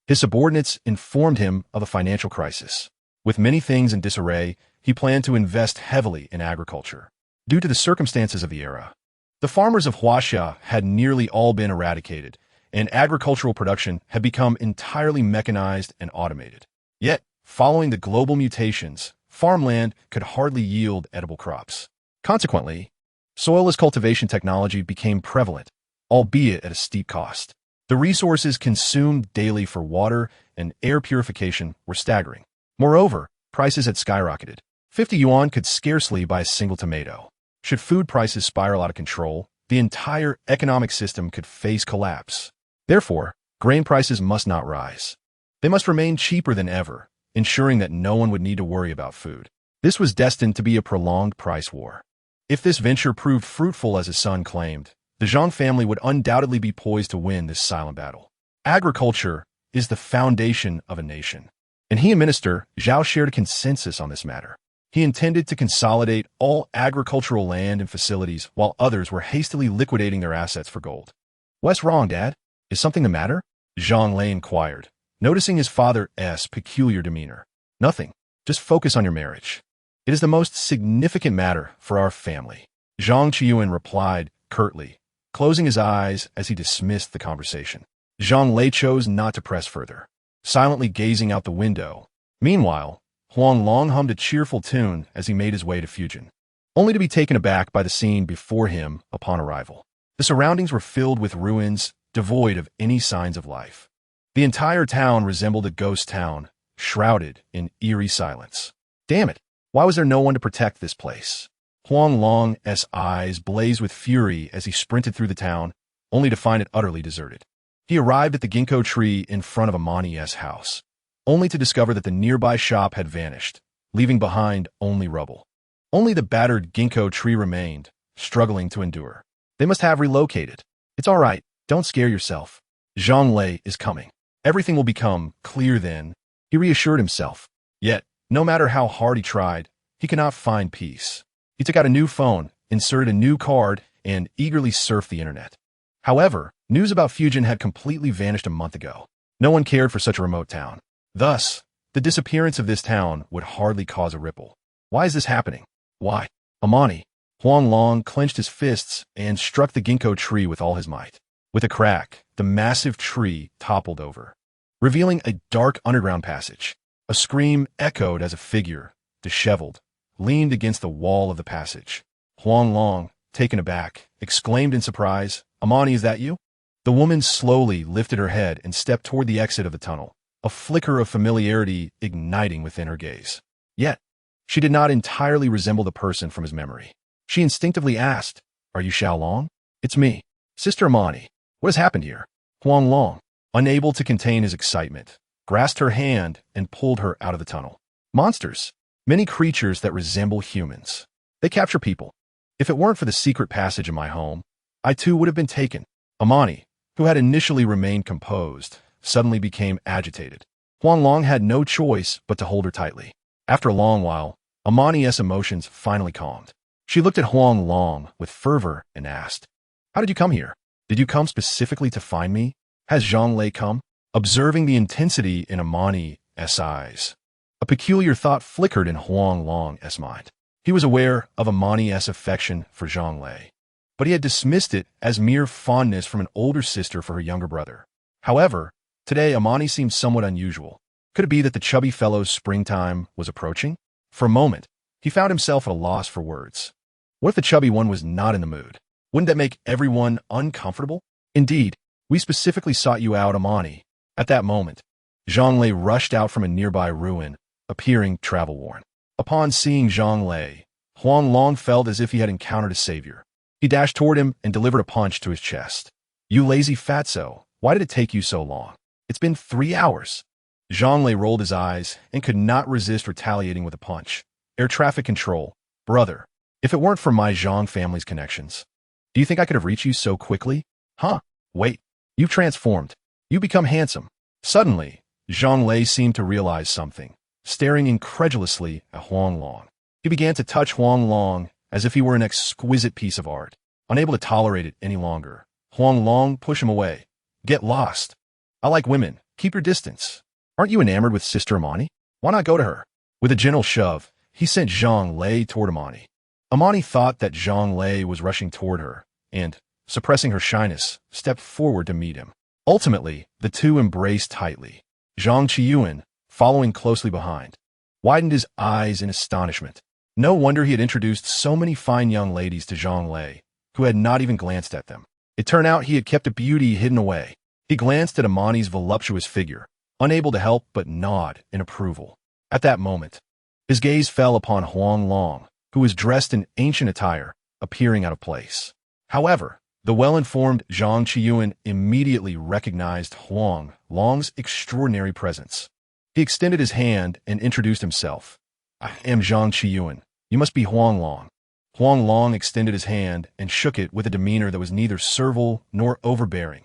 his subordinates informed him of a financial crisis. With many things in disarray, he planned to invest heavily in agriculture. Due to the circumstances of the era, the farmers of Huaxia had nearly all been eradicated, and agricultural production had become entirely mechanized and automated. Yet, following the global mutations, farmland could hardly yield edible crops. Consequently, soilless cultivation technology became prevalent, albeit at a steep cost. The resources consumed daily for water and air purification were staggering. Moreover, prices had skyrocketed. 50 yuan could scarcely buy a single tomato. Should food prices spiral out of control, the entire economic system could face collapse. Therefore, grain prices must not rise. They must remain cheaper than ever, ensuring that no one would need to worry about food. This was destined to be a prolonged price war. If this venture proved fruitful as his son claimed, the Zhang family would undoubtedly be poised to win this silent battle. Agriculture is the foundation of a nation, and he and Minister Zhao shared a consensus on this matter. He intended to consolidate all agricultural land and facilities while others were hastily liquidating their assets for gold. "What's wrong, Dad? Is something the matter?" Zhang Lei inquired, noticing his father's peculiar demeanor. "Nothing. Just focus on your marriage. It is the most significant matter for our family," Zhang Qiyuan replied curtly, closing his eyes as he dismissed the conversation. Zhang Lei chose not to press further, silently gazing out the window. Meanwhile, Huang Long hummed a cheerful tune as he made his way to Fujian, only to be taken aback by the scene before him upon arrival. The surroundings were filled with ruins, devoid of any signs of life. The entire town resembled a ghost town, shrouded in eerie silence. Damn it, why was there no one to protect this place? Huang Long's eyes blazed with fury as he sprinted through the town, only to find it utterly deserted. He arrived at the ginkgo tree in front of Amani's house, only to discover that the nearby shop had vanished, leaving behind only rubble. Only the battered ginkgo tree remained, struggling to endure. They must have relocated. "It's all right, don't scare yourself. Zhang Lei is coming. Everything will become clear then," he reassured himself. Yet, no matter how hard he tried, he could not find peace. He took out a new phone, inserted a new card, and eagerly surfed the internet. However, news about Fujian had completely vanished a month ago. No one cared for such a remote town. Thus, the disappearance of this town would hardly cause a ripple. Why is this happening? Why? Amani. Huang Long clenched his fists and struck the ginkgo tree with all his might. With a crack, the massive tree toppled over, revealing a dark underground passage. A scream echoed as a figure, disheveled, leaned against the wall of the passage. Huang Long, taken aback, exclaimed in surprise, "Amani, is that you?" The woman slowly lifted her head and stepped toward the exit of the tunnel, a flicker of familiarity igniting within her gaze. Yet, she did not entirely resemble the person from his memory. She instinctively asked, "Are you Xiao Long?" "It's me. Sister Amani. What has happened here?" Huang Long, unable to contain his excitement, grasped her hand and pulled her out of the tunnel. "Monsters. Many creatures that resemble humans. They capture people. If it weren't for the secret passage in my home, I too would have been taken." Amani, who had initially remained composed, suddenly became agitated. Huang Long had no choice but to hold her tightly. After a long while, Amani's emotions finally calmed. She looked at Huang Long with fervor and asked, "How did you come here? Did you come specifically to find me? Has Zhang Lei come?" Observing the intensity in Amani's eyes, A peculiar thought flickered in Huang Long's mind. He was aware of Amani's affection for Zhonglei, but he had dismissed it as mere fondness from an older sister for her younger brother. However, today Amani seemed somewhat unusual. Could it be that the chubby fellow's springtime was approaching? For a moment, he found himself at a loss for words. What if the chubby one was not in the mood? Wouldn't that make everyone uncomfortable? Indeed, we specifically sought you out, Amani. At that moment, Zhonglei rushed out from a nearby ruin, appearing travel-worn. Upon seeing Zhonglei, Huang Long felt as if he had encountered a savior. He dashed toward him and delivered a punch to his chest. You lazy fatso, why did it take you so long? It's been 3 hours. Zhonglei rolled his eyes and could not resist retaliating with a punch. Air traffic control. Brother, if it weren't for my Zhang family's connections, do you think I could have reached you so quickly? Huh? Wait. You've transformed. You become handsome. Suddenly, Zhonglei seemed to realize something, staring incredulously at Huang Long. He began to touch Huang Long as if he were an exquisite piece of art. Unable to tolerate it any longer, Huang Long pushed him away. Get lost. I like women. Keep your distance. Aren't you enamored with Sister Amani? Why not go to her? With a gentle shove, he sent Zhonglei toward Amani. Amani thought that Zhonglei was rushing toward her, and, suppressing her shyness, stepped forward to meet him. Ultimately, the two embraced tightly. Zhang Qiyuan, following closely behind, widened his eyes in astonishment. No wonder he had introduced so many fine young ladies to Zhonglei, who had not even glanced at them. It turned out he had kept a beauty hidden away. He glanced at Amani's voluptuous figure, unable to help but nod in approval. At that moment, his gaze fell upon Huang Long, who was dressed in ancient attire, appearing out of place. However, the well-informed Zhang Qiyuan immediately recognized Huang Long's extraordinary presence. He extended his hand and introduced himself. I am Zhang Qiyuan. You must be Huang Long. Huang Long extended his hand and shook it with a demeanor that was neither servile nor overbearing.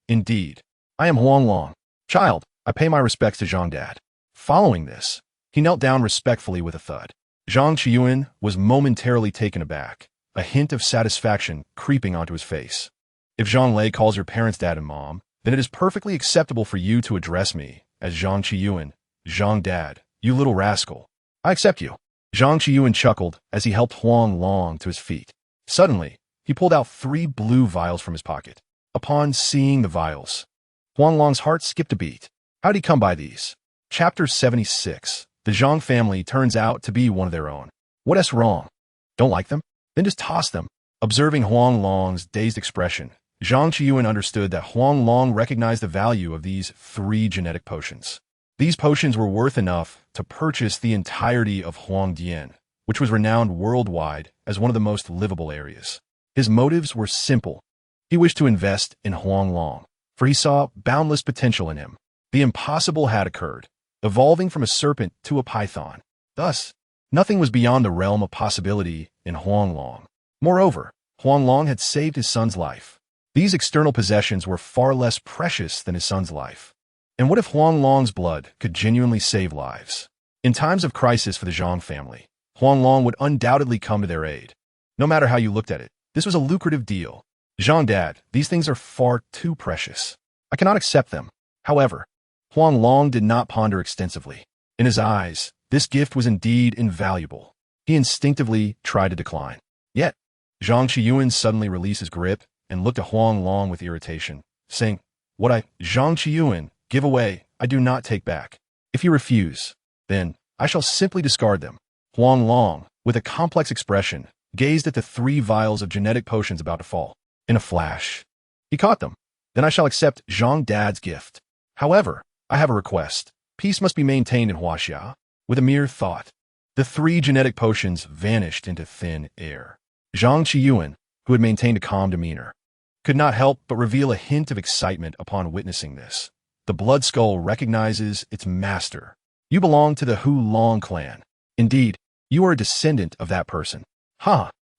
Indeed, I am Huang Long. Child, I pay my respects to Zhang Dad. Following this, he knelt down respectfully with a thud. Zhang Qiyuan was momentarily taken aback, a hint of satisfaction creeping onto his face. If Zhonglei calls your parents dad and mom, then it is perfectly acceptable for you to address me as Zhang Qiyuan, Zhang Dad, you little rascal. I accept you. Zhang Qiyuan chuckled as he helped Huang Long to his feet. Suddenly, he pulled out 3 blue vials from his pocket. Upon seeing the vials, Huang Long's heart skipped a beat. How'd he come by these? Chapter 76. The Zhang family turns out to be one of their own. What's wrong? Don't like them? Then just toss them. Observing Huang Long's dazed expression, Zhang Qiyuan understood that Huang Long recognized the value of these 3 genetic potions. These potions were worth enough to purchase the entirety of Huangdian, which was renowned worldwide as one of the most livable areas. His motives were simple. He wished to invest in Huang Long, for he saw boundless potential in him. The impossible had occurred, evolving from a serpent to a python. Thus, nothing was beyond the realm of possibility in Huang Long. Moreover, Huang Long had saved his son's life. These external possessions were far less precious than his son's life. And what if Huang Long's blood could genuinely save lives? In times of crisis for the Zhang family, Huang Long would undoubtedly come to their aid. No matter how you looked at it, this was a lucrative deal. Zhang Dad, these things are far too precious. I cannot accept them. However, Huang Long did not ponder extensively. In his eyes, this gift was indeed invaluable. He instinctively tried to decline. Yet, Zhang Qiyuan suddenly released his grip and looked at Huang Long with irritation, saying, Zhang Qiyuan, give away, I do not take back. If you refuse, then I shall simply discard them. Huang Long, with a complex expression, gazed at the 3 vials of genetic potions about to fall. In a flash, he caught them. Then I shall accept Zhang Dad's gift. However, I have a request. Peace must be maintained in Huaxia. With a mere thought, the 3 genetic potions vanished into thin air. Zhang Qiyuan, who had maintained a calm demeanor, could not help but reveal a hint of excitement upon witnessing this. The blood skull recognizes its master. You belong to the Hu Long clan. Indeed, you are a descendant of that person.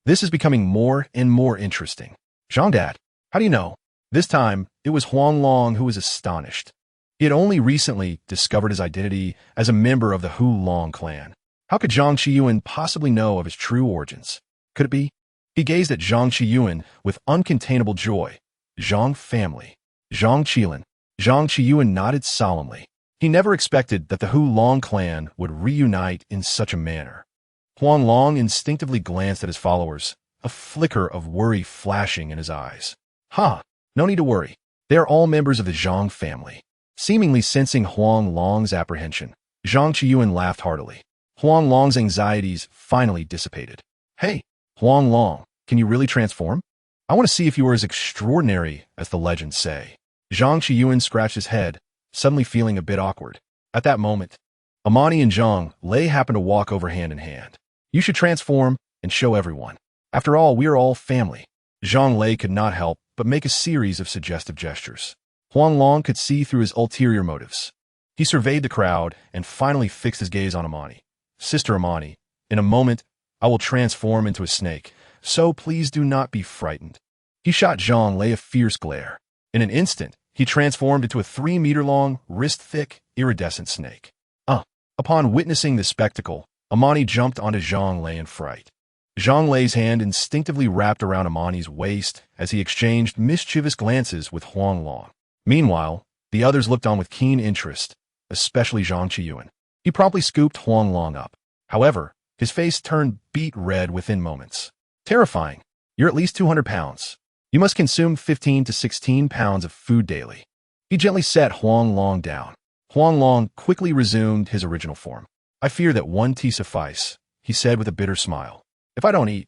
This is becoming more and more interesting. Zhang Dad, how do you know? This time, it was Huang Long who was astonished. He had only recently discovered his identity as a member of the Hu Long clan. How could Zhang Qiyuan possibly know of his true origins? Could it be? He gazed at Zhang Qiyuan with uncontainable joy. Zhang family. Zhang Qilin. Zhang Qiyuan nodded solemnly. He never expected that the Long clan would reunite in such a manner. Huang Long instinctively glanced at his followers, a flicker of worry flashing in his eyes. No need to worry. They are all members of the Zhang family. Seemingly sensing Huang Long's apprehension, Zhang Qiyuan laughed heartily. Huang Long's anxieties finally dissipated. Hey, Huang Long, can you really transform? I want to see if you are as extraordinary as the legends say. Zhang Qiyuan scratched his head, suddenly feeling a bit awkward. At that moment, Amani and Zhang Lei happened to walk over hand in hand. You should transform and show everyone. After all, we are all family. Zhang Lei could not help but make a series of suggestive gestures. Huang Long could see through his ulterior motives. He surveyed the crowd and finally fixed his gaze on Amani. Sister Amani, in a moment, I will transform into a snake, so please do not be frightened. He shot Zhang Lei a fierce glare. In an instant, he transformed into a 3-meter-long, wrist-thick, iridescent snake. Upon witnessing the spectacle, Amani jumped onto Zhang Lei in fright. Zhang Lei's hand instinctively wrapped around Amani's waist as he exchanged mischievous glances with Huang Long. Meanwhile, the others looked on with keen interest, especially Zhang Qiyuan. He promptly scooped Huang Long up. However, his face turned beet red within moments. Terrifying. You're at least 200 pounds. You must consume 15 to 16 pounds of food daily. He gently set Huang Long down. Huang Long quickly resumed his original form. I fear that 1 tea suffice, he said with a bitter smile. If I don't eat,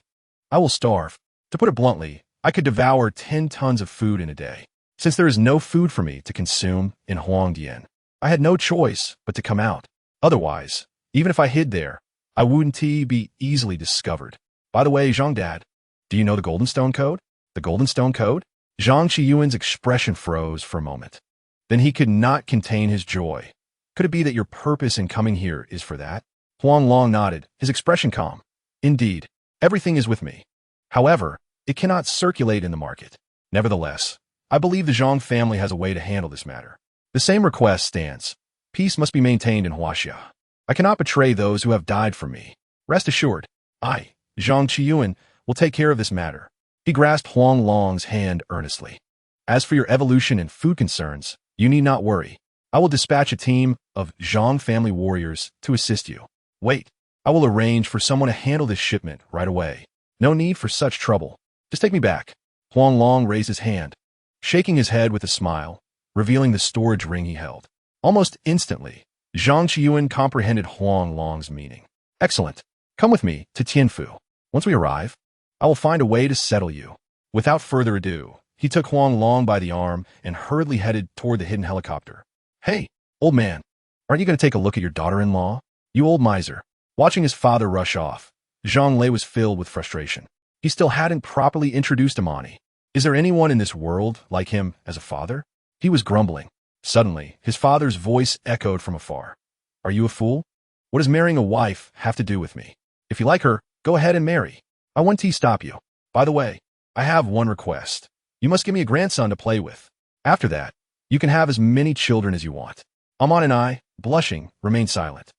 I will starve. To put it bluntly, I could devour 10 tons of food in a day. Since there is no food for me to consume in Huangdian, I had no choice but to come out. Otherwise, even if I hid there, I wouldn't be easily discovered. By the way, Zhang Dad, do you know the Golden Stone Code? The Golden Stone Code? Zhang Qiyuan's expression froze for a moment. Then he could not contain his joy. Could it be that your purpose in coming here is for that? Huang Long nodded, his expression calm. Indeed, everything is with me. However, it cannot circulate in the market. Nevertheless, I believe the Zhang family has a way to handle this matter. The same request stands. Peace must be maintained in Huaxia. I cannot betray those who have died for me. Rest assured, I, Zhang Qiyuan, will take care of this matter. He grasped Huang Long's hand earnestly. As for your evolution and food concerns, you need not worry. I will dispatch a team of Zhang family warriors to assist you. Wait, I will arrange for someone to handle this shipment right away. No need for such trouble. Just take me back. Huang Long raised his hand, shaking his head with a smile, revealing the storage ring he held. Almost instantly, Zhang Qiyuan comprehended Huang Long's meaning. Excellent. Come with me to Tianfu. Once we arrive, I will find a way to settle you. Without further ado, he took Huang Long by the arm and hurriedly headed toward the hidden helicopter. Hey, old man, aren't you going to take a look at your daughter-in-law? You old miser. Watching his father rush off, Zhang Lei was filled with frustration. He still hadn't properly introduced Amani. Is there anyone in this world like him as a father? He was grumbling. Suddenly, his father's voice echoed from afar. Are you a fool? What does marrying a wife have to do with me? If you like her, go ahead and marry. I won't stop you. By the way, I have one request. You must give me a grandson to play with. After that, you can have as many children as you want. Amon and I, blushing, remained silent.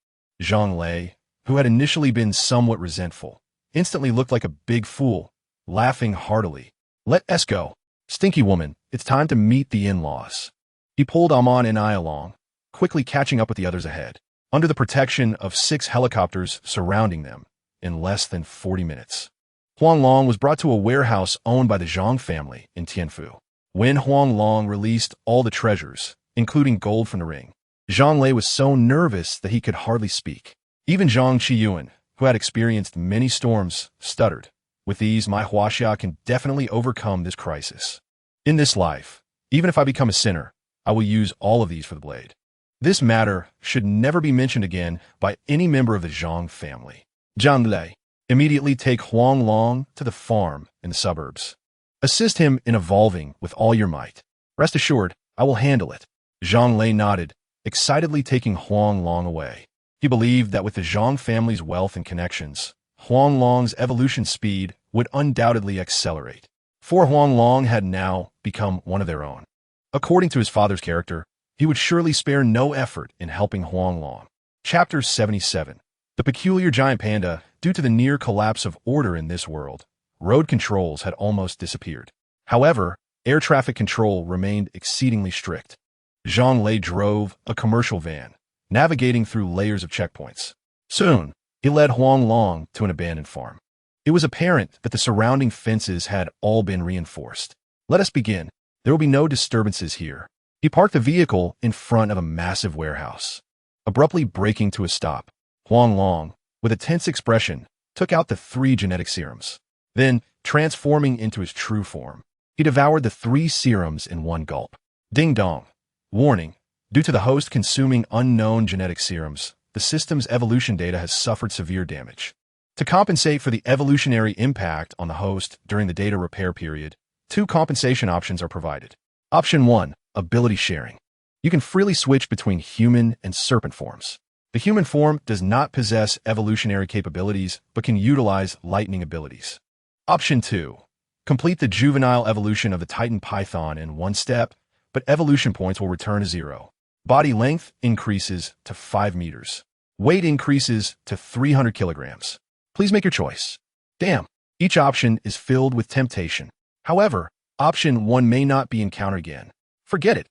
Zhang Lei, who had initially been somewhat resentful, instantly looked like a big fool, laughing heartily. Let us go. Stinky woman, it's time to meet the in-laws. He pulled Amon and I along, quickly catching up with the others ahead, under the protection of 6 helicopters surrounding them, in less than 40 minutes. Huang Long was brought to a warehouse owned by the Zhang family in Tianfu. When Huang Long released all the treasures, including gold from the ring, Zhang Lei was so nervous that he could hardly speak. Even Zhang Qiyuan, who had experienced many storms, stuttered. With these, my Huaxia can definitely overcome this crisis. In this life, even if I become a sinner, I will use all of these for the blade. This matter should never be mentioned again by any member of the Zhang family. Zhang Lei, immediately take Huang Long to the farm in the suburbs. Assist him in evolving with all your might. Rest assured, I will handle it. Zhang Lei nodded, excitedly taking Huang Long away. He believed that with the Zhang family's wealth and connections, Huang Long's evolution speed would undoubtedly accelerate. For Huang Long had now become one of their own. According to his father's character, he would surely spare no effort in helping Huang Long. Chapter 77. The peculiar giant panda, due to the near collapse of order in this world, road controls had almost disappeared. However, air traffic control remained exceedingly strict. Zhang Lei drove a commercial van, navigating through layers of checkpoints. Soon, he led Huang Long to an abandoned farm. It was apparent that the surrounding fences had all been reinforced. Let us begin. There will be no disturbances here. He parked the vehicle in front of a massive warehouse. Abruptly braking to a stop, Huang Long, with a tense expression, took out the 3 genetic serums. Then, transforming into his true form, he devoured the 3 serums in one gulp. Ding dong. Warning. Due to the host consuming unknown genetic serums, the system's evolution data has suffered severe damage. To compensate for the evolutionary impact on the host during the data repair period, 2 compensation options are provided. Option 1. Ability sharing. You can freely switch between human and serpent forms. The human form does not possess evolutionary capabilities, but can utilize lightning abilities. Option 2. Complete the juvenile evolution of the Titan Python in 1 step, but evolution points will return to 0. Body length increases to 5 meters. Weight increases to 300 kilograms. Please make your choice. Damn, each option is filled with temptation. However, option 1 may not be encountered again. Forget it.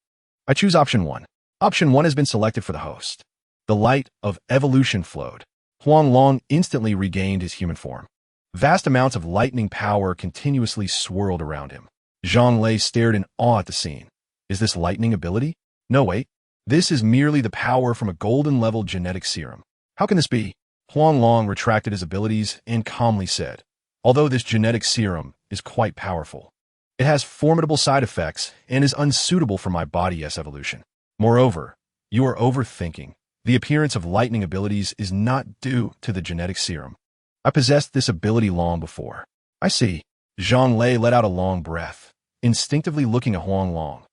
I choose option 1. Option 1 has been selected for the host. The light of evolution flowed. Huang Long instantly regained his human form. Vast amounts of lightning power continuously swirled around him. Zhang Lei stared in awe at the scene. Is this lightning ability? No, wait. This is merely the power from a golden-level genetic serum. How can this be? Huang Long retracted his abilities and calmly said, although this genetic serum is quite powerful, it has formidable side effects and is unsuitable for my body's evolution. Moreover, you are overthinking. The appearance of lightning abilities is not due to the genetic serum. I possessed this ability long before. I see. Zhang Lei let out a long breath, instinctively looking at Huang Long.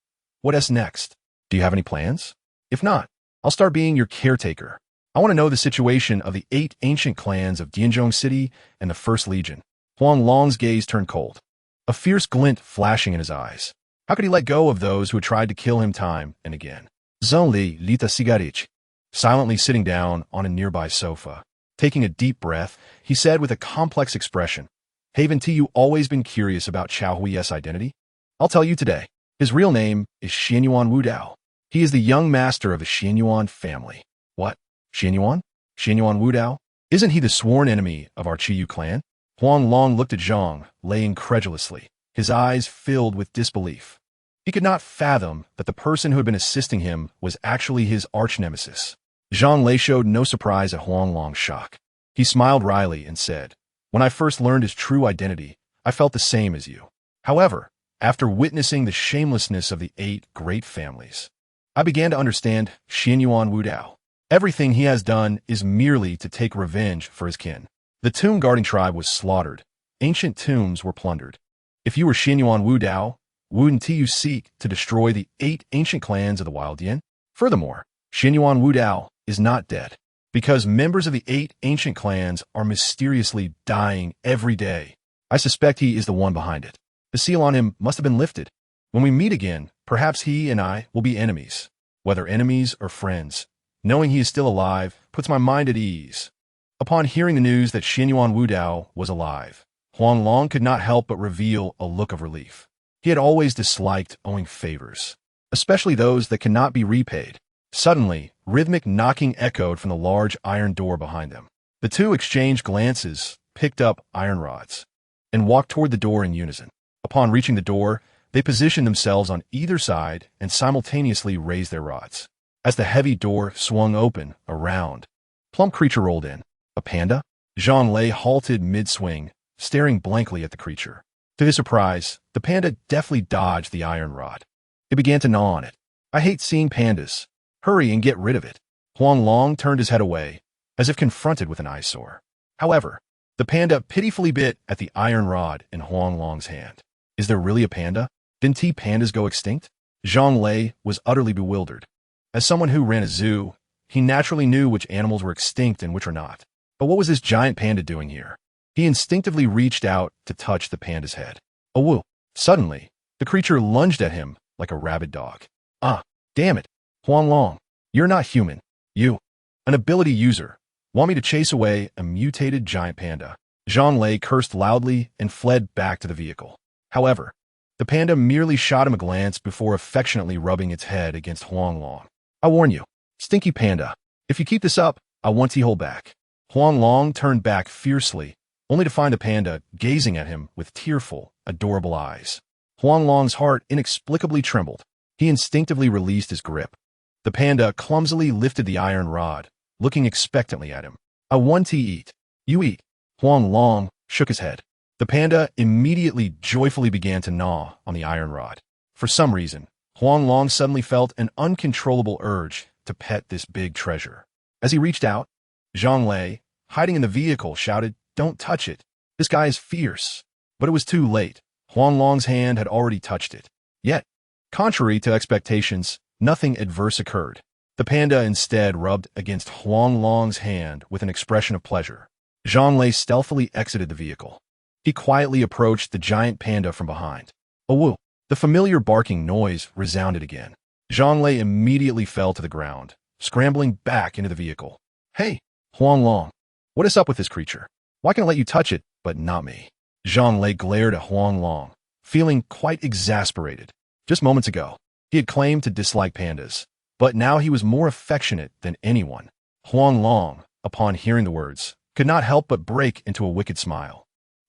What's next? Do you have any plans? If not, I'll start being your caretaker. I want to know the situation of the 8 ancient clans of Dianzhong City and the First Legion. Huang Long's gaze turned cold, a fierce glint flashing in his eyes. How could he let go of those who had tried to kill him time and again? Zhang Li lit a cigarette. Silently sitting down on a nearby sofa, taking a deep breath, he said with a complex expression, Haven't you always been curious about Chao Hui's identity? I'll tell you today. His real name is Xianyuan Wudao. He is the young master of the Xianyuan family. What? Xianyuan? Xianyuan Wudao? Isn't he the sworn enemy of our Qiyu clan? Huang Long looked at Zhang Lei incredulously, his eyes filled with disbelief. He could not fathom that the person who had been assisting him was actually his arch-nemesis. Zhang Lei showed no surprise at Huang Long's shock. He smiled wryly and said, When I first learned his true identity, I felt the same as you. However, after witnessing the shamelessness of the 8 great families, I began to understand Xianyuan Wudao. Everything he has done is merely to take revenge for his kin. The tomb-guarding tribe was slaughtered. Ancient tombs were plundered. If you were Xianyuan Wudao, wouldn't you seek to destroy the 8 ancient clans of the Wild Yin? Furthermore, Xianyuan Wudao is not dead, because members of the 8 ancient clans are mysteriously dying every day. I suspect he is the one behind it. The seal on him must have been lifted. When we meet again, perhaps he and I will be enemies, whether enemies or friends. Knowing he is still alive puts my mind at ease. Upon hearing the news that Xianyuan Wudao was alive, Huang Long could not help but reveal a look of relief. He had always disliked owing favors, especially those that cannot be repaid. Suddenly, rhythmic knocking echoed from the large iron door behind them. The two exchanged glances, picked up iron rods, and walked toward the door in unison. Upon reaching the door, they positioned themselves on either side and simultaneously raised their rods. As the heavy door swung open, a round, plump creature rolled in. A panda? Zhang Lei halted mid-swing, staring blankly at the creature. To his surprise, the panda deftly dodged the iron rod. It began to gnaw on it. I hate seeing pandas. Hurry and get rid of it. Huang Long turned his head away, as if confronted with an eyesore. However, the panda pitifully bit at the iron rod in Huang Long's hand. Is there really a panda? Didn't pandas go extinct? Zhang Lei was utterly bewildered. As someone who ran a zoo, he naturally knew which animals were extinct and which were not. But what was this giant panda doing here? He instinctively reached out to touch the panda's head. Oh, woo. Suddenly, the creature lunged at him like a rabid dog. Ah, damn it. Huang Long, you're not human. You, an ability user, want me to chase away a mutated giant panda. Zhang Lei cursed loudly and fled back to the vehicle. However, The panda merely shot him a glance before affectionately rubbing its head against Huang Long. I warn you, stinky panda. If you keep this up, I want to hold back. Huang Long turned back fiercely, only to find the panda gazing at him with tearful, adorable eyes. Huang Long's heart inexplicably trembled. He instinctively released his grip. The panda clumsily lifted the iron rod, looking expectantly at him. I want to eat. You eat. Huang Long shook his head. The panda immediately joyfully began to gnaw on the iron rod. For some reason, Huang Long suddenly felt an uncontrollable urge to pet this big treasure. As he reached out, Zhang Lei, hiding in the vehicle, shouted, "Don't touch it. This guy is fierce." But it was too late. Huang Long's hand had already touched it. Yet, contrary to expectations, nothing adverse occurred. The panda instead rubbed against Huang Long's hand with an expression of pleasure. Zhang Lei stealthily exited the vehicle. He quietly approached the giant panda from behind. A woo! The familiar barking noise resounded again. Zhang Lei immediately fell to the ground, scrambling back into the vehicle. Hey, Huang Long, what is up with this creature? Why can I let you touch it, but not me? Zhang Lei glared at Huang Long, feeling quite exasperated. Just moments ago, he had claimed to dislike pandas, but now he was more affectionate than anyone. Huang Long, upon hearing the words, could not help but break into a wicked smile.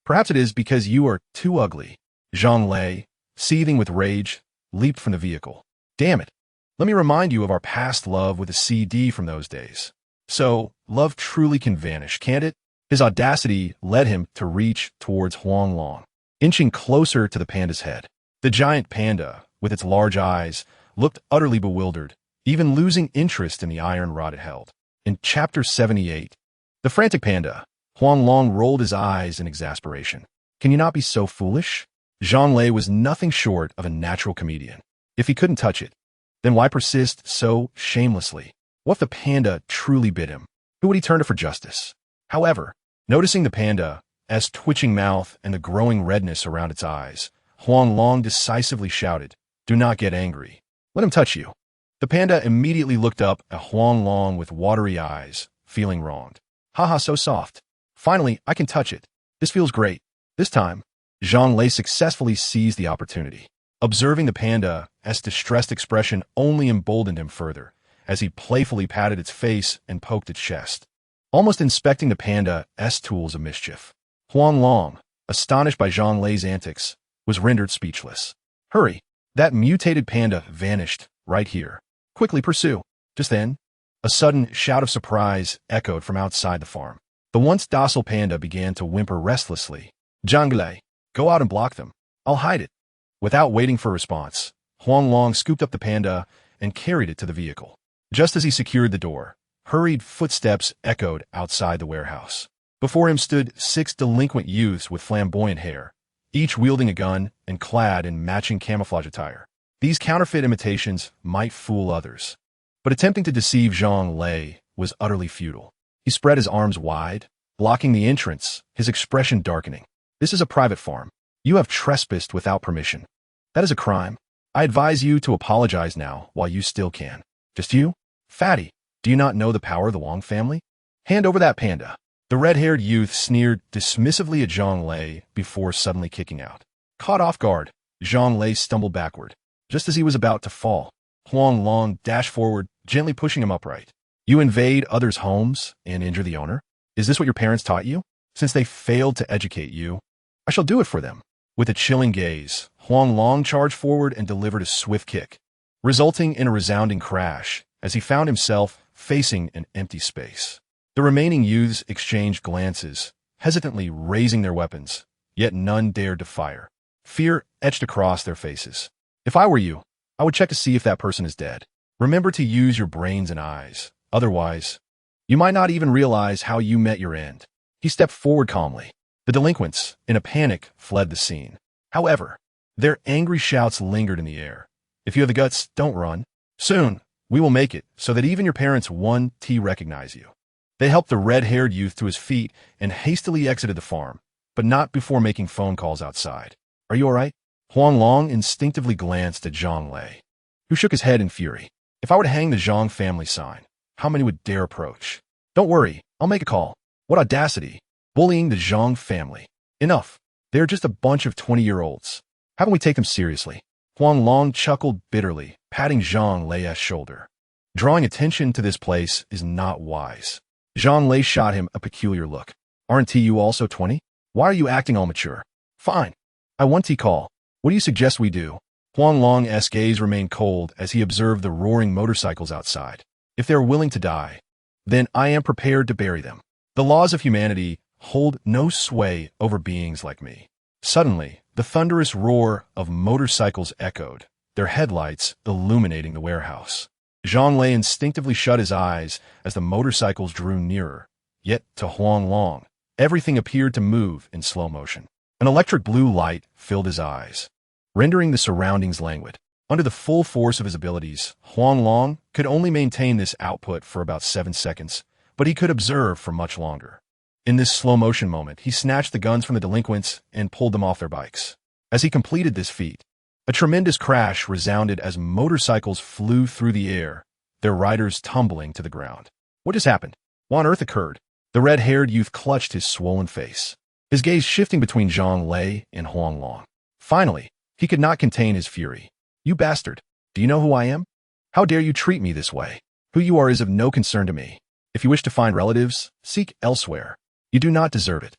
Perhaps it is because you are too ugly. Zhang Lei, seething with rage, leaped from the vehicle. Damn it. Let me remind you of our past love with a CD from those days. So, love truly can vanish, can't it? His audacity led him to reach towards Huang Long, inching closer to the panda's head. The giant panda, with its large eyes, looked utterly bewildered, even losing interest in the iron rod it held. In Chapter 78, The Frantic Panda, Huang Long rolled his eyes in exasperation. Can you not be so foolish? Zhang Lei was nothing short of a natural comedian. If he couldn't touch it, then why persist so shamelessly? What if the panda truly bit him? Who would he turn to for justice? However, noticing the panda's twitching mouth and the growing redness around its eyes, Huang Long decisively shouted, "Do not get angry. Let him touch you." The panda immediately looked up at Huang Long with watery eyes, feeling wronged. Haha, so soft. Finally, I can touch it. This feels great. This time, Zhang Lei successfully seized the opportunity. Observing the panda's distressed expression only emboldened him further, as he playfully patted its face and poked its chest, almost inspecting the panda's tools of mischief. Huang Long, astonished by Zhang Lei's antics, was rendered speechless. Hurry! That mutated panda vanished right here. Quickly pursue. Just then, a sudden shout of surprise echoed from outside the farm. The once docile panda began to whimper restlessly. Zhang Lei, go out and block them. I'll hide it. Without waiting for a response, Huang Long scooped up the panda and carried it to the vehicle. Just as he secured the door, hurried footsteps echoed outside the warehouse. Before him stood 6 delinquent youths with flamboyant hair, each wielding a gun and clad in matching camouflage attire. These counterfeit imitations might fool others, but attempting to deceive Zhang Lei was utterly futile. He spread his arms wide, blocking the entrance, his expression darkening. This is a private farm. You have trespassed without permission. That is a crime. I advise you to apologize now while you still can. Just you? Fatty, do you not know the power of the Long family? Hand over that panda. The red-haired youth sneered dismissively at Zhang Lei before suddenly kicking out. Caught off guard, Zhang Lei stumbled backward. Just as he was about to fall, Huang Long dashed forward, gently pushing him upright. You invade others' homes and injure the owner? Is this what your parents taught you? Since they failed to educate you, I shall do it for them. With a chilling gaze, Huang Long charged forward and delivered a swift kick, resulting in a resounding crash as he found himself facing an empty space. The remaining youths exchanged glances, hesitantly raising their weapons, yet none dared to fire. Fear etched across their faces. If I were you, I would check to see if that person is dead. Remember to use your brains and eyes. Otherwise, you might not even realize how you met your end. He stepped forward calmly. The delinquents, in a panic, fled the scene. However, their angry shouts lingered in the air. If you have the guts, don't run. Soon, we will make it so that even your parents won't recognize you. They helped the red-haired youth to his feet and hastily exited the farm, but not before making phone calls outside. Are you all right? Huang Long instinctively glanced at Zhang Lei, who shook his head in fury. If I were to hang the Zhang family sign, how many would dare approach? Don't worry, I'll make a call. What audacity! Bullying the Zhang family. Enough. They're just a bunch of 20-year-olds. Haven't we taken them seriously? Huang Long chuckled bitterly, patting Zhang Lei's shoulder. Drawing attention to this place is not wise. Zhang Lei shot him a peculiar look. Aren't you also 20? Why are you acting all mature? Fine. I want to call. What do you suggest we do? Huang Long's gaze remained cold as he observed the roaring motorcycles outside. If they are willing to die, then I am prepared to bury them. The laws of humanity hold no sway over beings like me. Suddenly, the thunderous roar of motorcycles echoed, their headlights illuminating the warehouse. Zhang Lei instinctively shut his eyes as the motorcycles drew nearer. Yet, to Huang Long, everything appeared to move in slow motion. An electric blue light filled his eyes, rendering the surroundings languid. Under the full force of his abilities, Huang Long could only maintain this output for about 7 seconds, but he could observe for much longer. In this slow-motion moment, he snatched the guns from the delinquents and pulled them off their bikes. As he completed this feat, a tremendous crash resounded as motorcycles flew through the air, their riders tumbling to the ground. What just happened? What on earth occurred? The red-haired youth clutched his swollen face, his gaze shifting between Zhang Lei and Huang Long. Finally, he could not contain his fury. You bastard! Do you know who I am? How dare you treat me this way? Who you are is of no concern to me. If you wish to find relatives, seek elsewhere. You do not deserve it.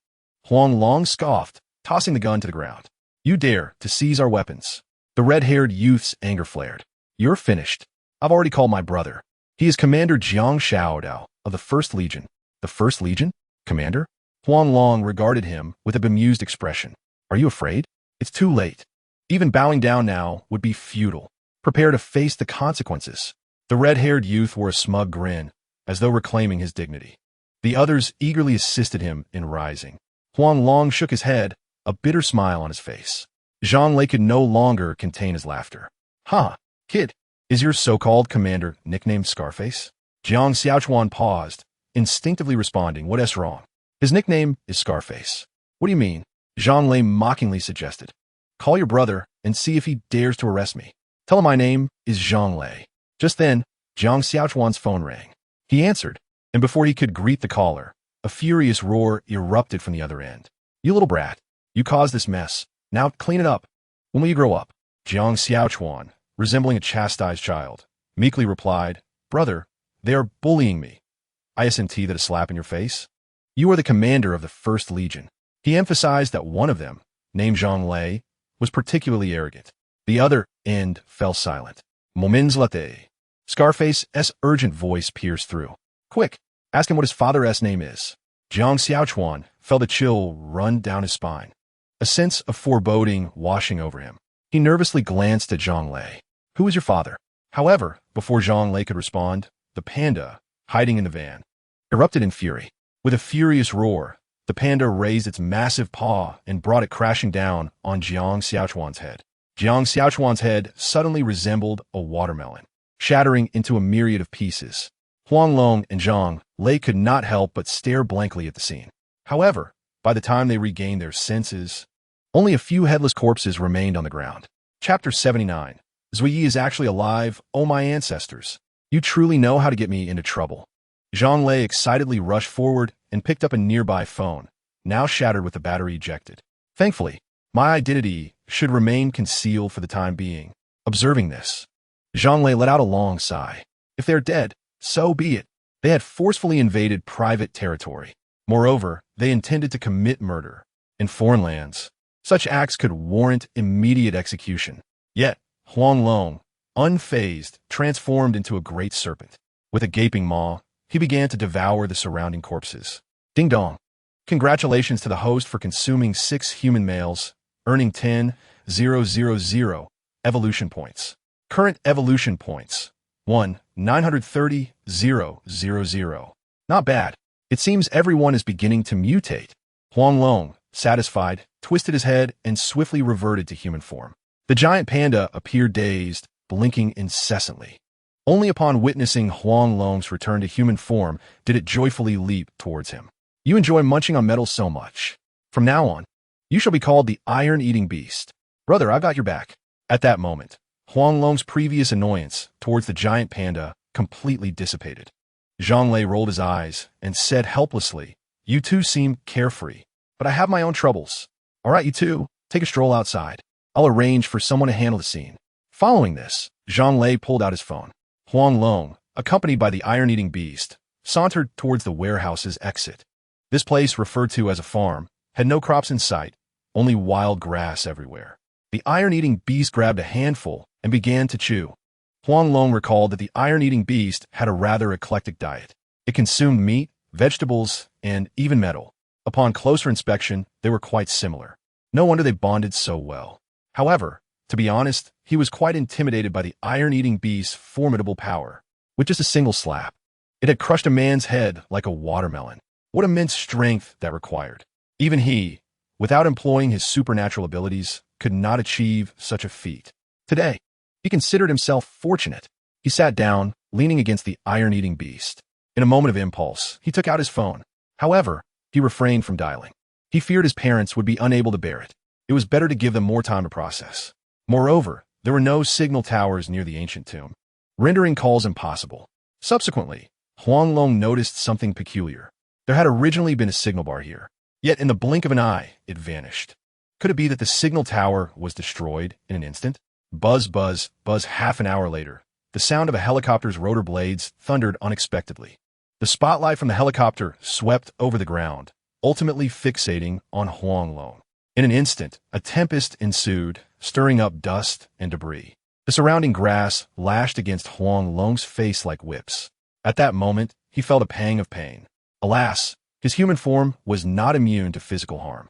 Huang Long scoffed, tossing the gun to the ground. You dare to seize our weapons. The red-haired youth's anger flared. You're finished. I've already called my brother. He is Commander Jiang Xiaodao of the 1st Legion. The 1st Legion? Commander? Huang Long regarded him with a bemused expression. Are you afraid? It's too late. Even bowing down now would be futile. Prepare to face the consequences. The red-haired youth wore a smug grin, as though reclaiming his dignity. The others eagerly assisted him in rising. Huang Long shook his head, a bitter smile on his face. Zhang Lei could no longer contain his laughter. Ha, kid, is your so-called commander nicknamed Scarface? Jiang Xiaochuan paused, instinctively responding, what's wrong? His nickname is Scarface. What do you mean? Zhang Lei mockingly suggested. Call your brother and see if he dares to arrest me. Tell him my name is Zhang Lei. Just then, Jiang Xiaochuan's phone rang. He answered, and before he could greet the caller, a furious roar erupted from the other end. You little brat, you caused this mess. Now clean it up. When will you grow up? Jiang Xiaochuan, resembling a chastised child, meekly replied, Brother, they are bullying me. Isn't that a slap in your face? You are the commander of the 1st Legion. He emphasized that one of them, named Zhang Lei, was particularly arrogant. The other end fell silent. Moments later, Scarface's urgent voice pierced through. Quick, ask him what his father's name is. Jiang Xiaochuan felt a chill run down his spine, a sense of foreboding washing over him. He nervously glanced at Zhang Lei. Who is your father? However, before Zhang Lei could respond, the panda, hiding in the van, erupted in fury. With a furious roar, the panda raised its massive paw and brought it crashing down on Jiang Xiaochuan's head. Jiang Xiaochuan's head suddenly resembled a watermelon, shattering into a myriad of pieces. Huang Long and Zhang Lei could not help but stare blankly at the scene. However, by the time they regained their senses, only a few headless corpses remained on the ground. Chapter 79. Zui is actually alive, oh my ancestors. You truly know how to get me into trouble. Zhang Lei excitedly rushed forward and picked up a nearby phone, now shattered with the battery ejected. Thankfully, my identity should remain concealed for the time being. Observing this, Zhang Lei let out a long sigh. If they're dead, so be it. They had forcefully invaded private territory. Moreover, they intended to commit murder. In foreign lands, such acts could warrant immediate execution. Yet, Huang Long, unfazed, transformed into a great serpent. With a gaping maw, he began to devour the surrounding corpses. Ding dong. Congratulations to the host for consuming 6 human males, earning 10,000 evolution points. Current evolution points, 1,930,000. Not bad. It seems everyone is beginning to mutate. Huang Long, satisfied, twisted his head and swiftly reverted to human form. The giant panda appeared dazed, blinking incessantly. Only upon witnessing Huang Long's return to human form did it joyfully leap towards him. You enjoy munching on metal so much. From now on, you shall be called the Iron-Eating Beast. Brother, I've got your back. At that moment, Huang Long's previous annoyance towards the giant panda completely dissipated. Zhang Lei rolled his eyes and said helplessly, You two seem carefree, but I have my own troubles. All right, you two, take a stroll outside. I'll arrange for someone to handle the scene. Following this, Zhang Lei pulled out his phone. Huang Long, accompanied by the iron-eating beast, sauntered towards the warehouse's exit. This place, referred to as a farm, had no crops in sight, only wild grass everywhere. The iron-eating beast grabbed a handful and began to chew. Huang Long recalled that the iron-eating beast had a rather eclectic diet. It consumed meat, vegetables, and even metal. Upon closer inspection, they were quite similar. No wonder they bonded so well. However, to be honest, he was quite intimidated by the iron-eating beast's formidable power. With just a single slap, it had crushed a man's head like a watermelon. What immense strength that required. Even he, without employing his supernatural abilities, could not achieve such a feat. Today, he considered himself fortunate. He sat down, leaning against the iron-eating beast. In a moment of impulse, he took out his phone. However, he refrained from dialing. He feared his parents would be unable to bear it. It was better to give them more time to process. Moreover, there were no signal towers near the ancient tomb, rendering calls impossible. Subsequently, Huang Long noticed something peculiar. There had originally been a signal bar here, yet in the blink of an eye, it vanished. Could it be that the signal tower was destroyed in an instant? Buzz, buzz, buzz. Half an hour later, the sound of a helicopter's rotor blades thundered unexpectedly. The spotlight from the helicopter swept over the ground, ultimately fixating on Huang Long. In an instant, a tempest ensued, stirring up dust and debris. The surrounding grass lashed against Huang Long's face like whips. At that moment, he felt a pang of pain. Alas, his human form was not immune to physical harm.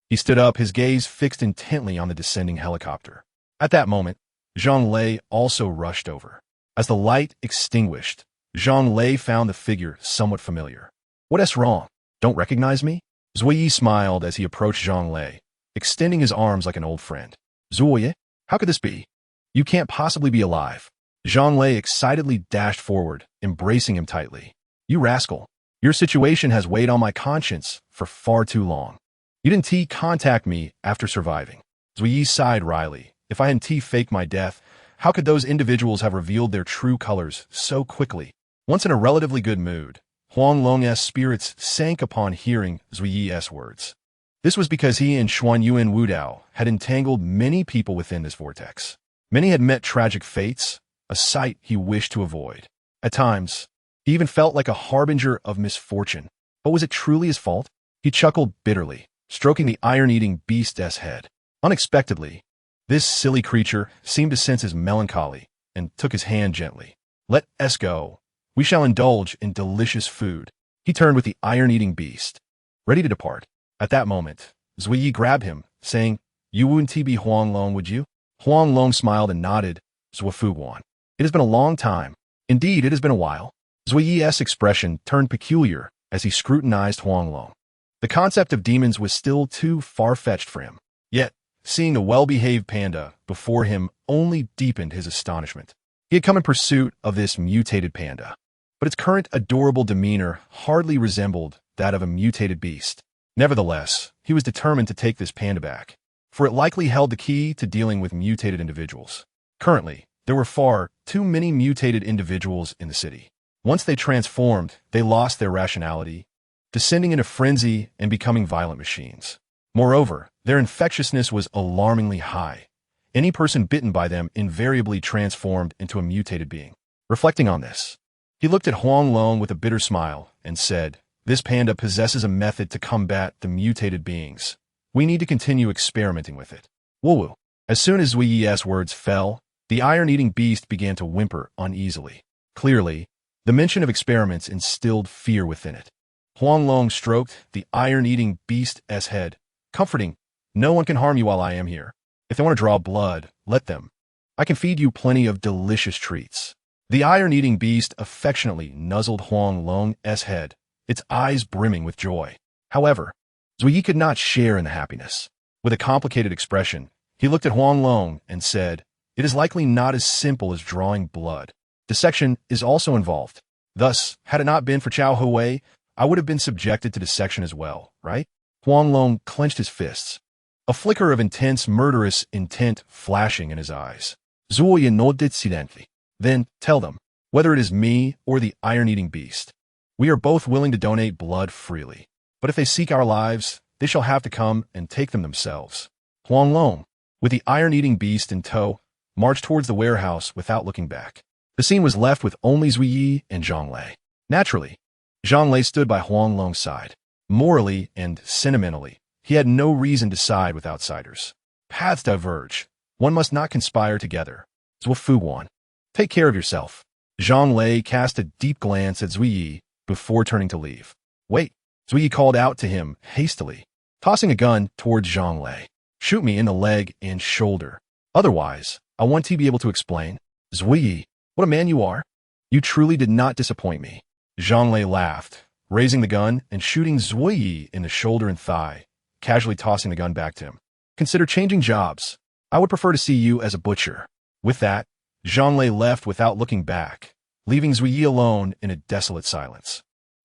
He stood up, his gaze fixed intently on the descending helicopter. At that moment, Zhang Lei also rushed over. As the light extinguished, Zhang Lei found the figure somewhat familiar. What's wrong? Don't recognize me? Zuoyi smiled as he approached Zhang Lei, extending his arms like an old friend. Zuoyi, how could this be? You can't possibly be alive. Zhang Lei excitedly dashed forward, embracing him tightly. You rascal. Your situation has weighed on my conscience for far too long. You didn't contact me after surviving. Zuoyi sighed wryly. If I hadn't faked my death, how could those individuals have revealed their true colors so quickly? Once in a relatively good mood, Huang Long's spirits sank upon hearing Zuoyi's words. This was because he and Xuan Yuan Wudao had entangled many people within this vortex. Many had met tragic fates, a sight he wished to avoid. At times, he even felt like a harbinger of misfortune. But was it truly his fault? He chuckled bitterly, stroking the iron-eating beast's head. Unexpectedly, this silly creature seemed to sense his melancholy and took his hand gently. Let us go. We shall indulge in delicious food. He turned with the iron-eating beast, ready to depart. At that moment, Zuoyi grabbed him, saying, You wouldn't be Huang Long, would you? Huang Long smiled and nodded. Zuofu Guan. It has been a long time. Indeed, it has been a while. Zuoyi's expression turned peculiar as he scrutinized Huang Long. The concept of demons was still too far-fetched for him. Yet, seeing the well-behaved panda before him only deepened his astonishment. He had come in pursuit of this mutated panda, but its current adorable demeanor hardly resembled that of a mutated beast. Nevertheless, he was determined to take this panda back, for it likely held the key to dealing with mutated individuals. Currently, there were far too many mutated individuals in the city. Once they transformed, they lost their rationality, descending into frenzy and becoming violent machines. Moreover, their infectiousness was alarmingly high. Any person bitten by them invariably transformed into a mutated being. Reflecting on this, he looked at Huang Long with a bitter smile and said, This panda possesses a method to combat the mutated beings. We need to continue experimenting with it. Woo-woo. As soon as Zuoyi's words fell, the iron-eating beast began to whimper uneasily. Clearly, the mention of experiments instilled fear within it. Huang Long stroked the iron-eating beast's head, comforting, No one can harm you while I am here. If they want to draw blood, let them. I can feed you plenty of delicious treats. The iron-eating beast affectionately nuzzled Huang Long's head, its eyes brimming with joy. However, Zuoyi could not share in the happiness. With a complicated expression, he looked at Huang Long and said, It is likely not as simple as drawing blood. Dissection is also involved. Thus, had it not been for Chao Hui, I would have been subjected to dissection as well, right? Huang Long clenched his fists, a flicker of intense, murderous intent flashing in his eyes. Zuoyi nodded silently. Then, tell them, whether it is me or the iron-eating beast, we are both willing to donate blood freely. But if they seek our lives, they shall have to come and take them themselves. Huang Long, with the iron-eating beast in tow, marched towards the warehouse without looking back. The scene was left with only Ziyi and Zhonglei. Naturally, Zhonglei stood by Huang Long's side. Morally and sentimentally, he had no reason to side with outsiders. Paths diverge. One must not conspire together. Zhufuguan. Take care of yourself. Zhonglei cast a deep glance at Ziyi before turning to leave. Wait, Ziyi called out to him hastily, tossing a gun towards Zhonglei. Shoot me in the leg and shoulder. Otherwise, I want to be able to explain. Ziyi, what a man you are. You truly did not disappoint me. Zhonglei laughed, raising the gun and shooting Ziyi in the shoulder and thigh, casually tossing the gun back to him. Consider changing jobs. I would prefer to see you as a butcher. With that, Zhonglei left without looking back, leaving Ziyi alone in a desolate silence.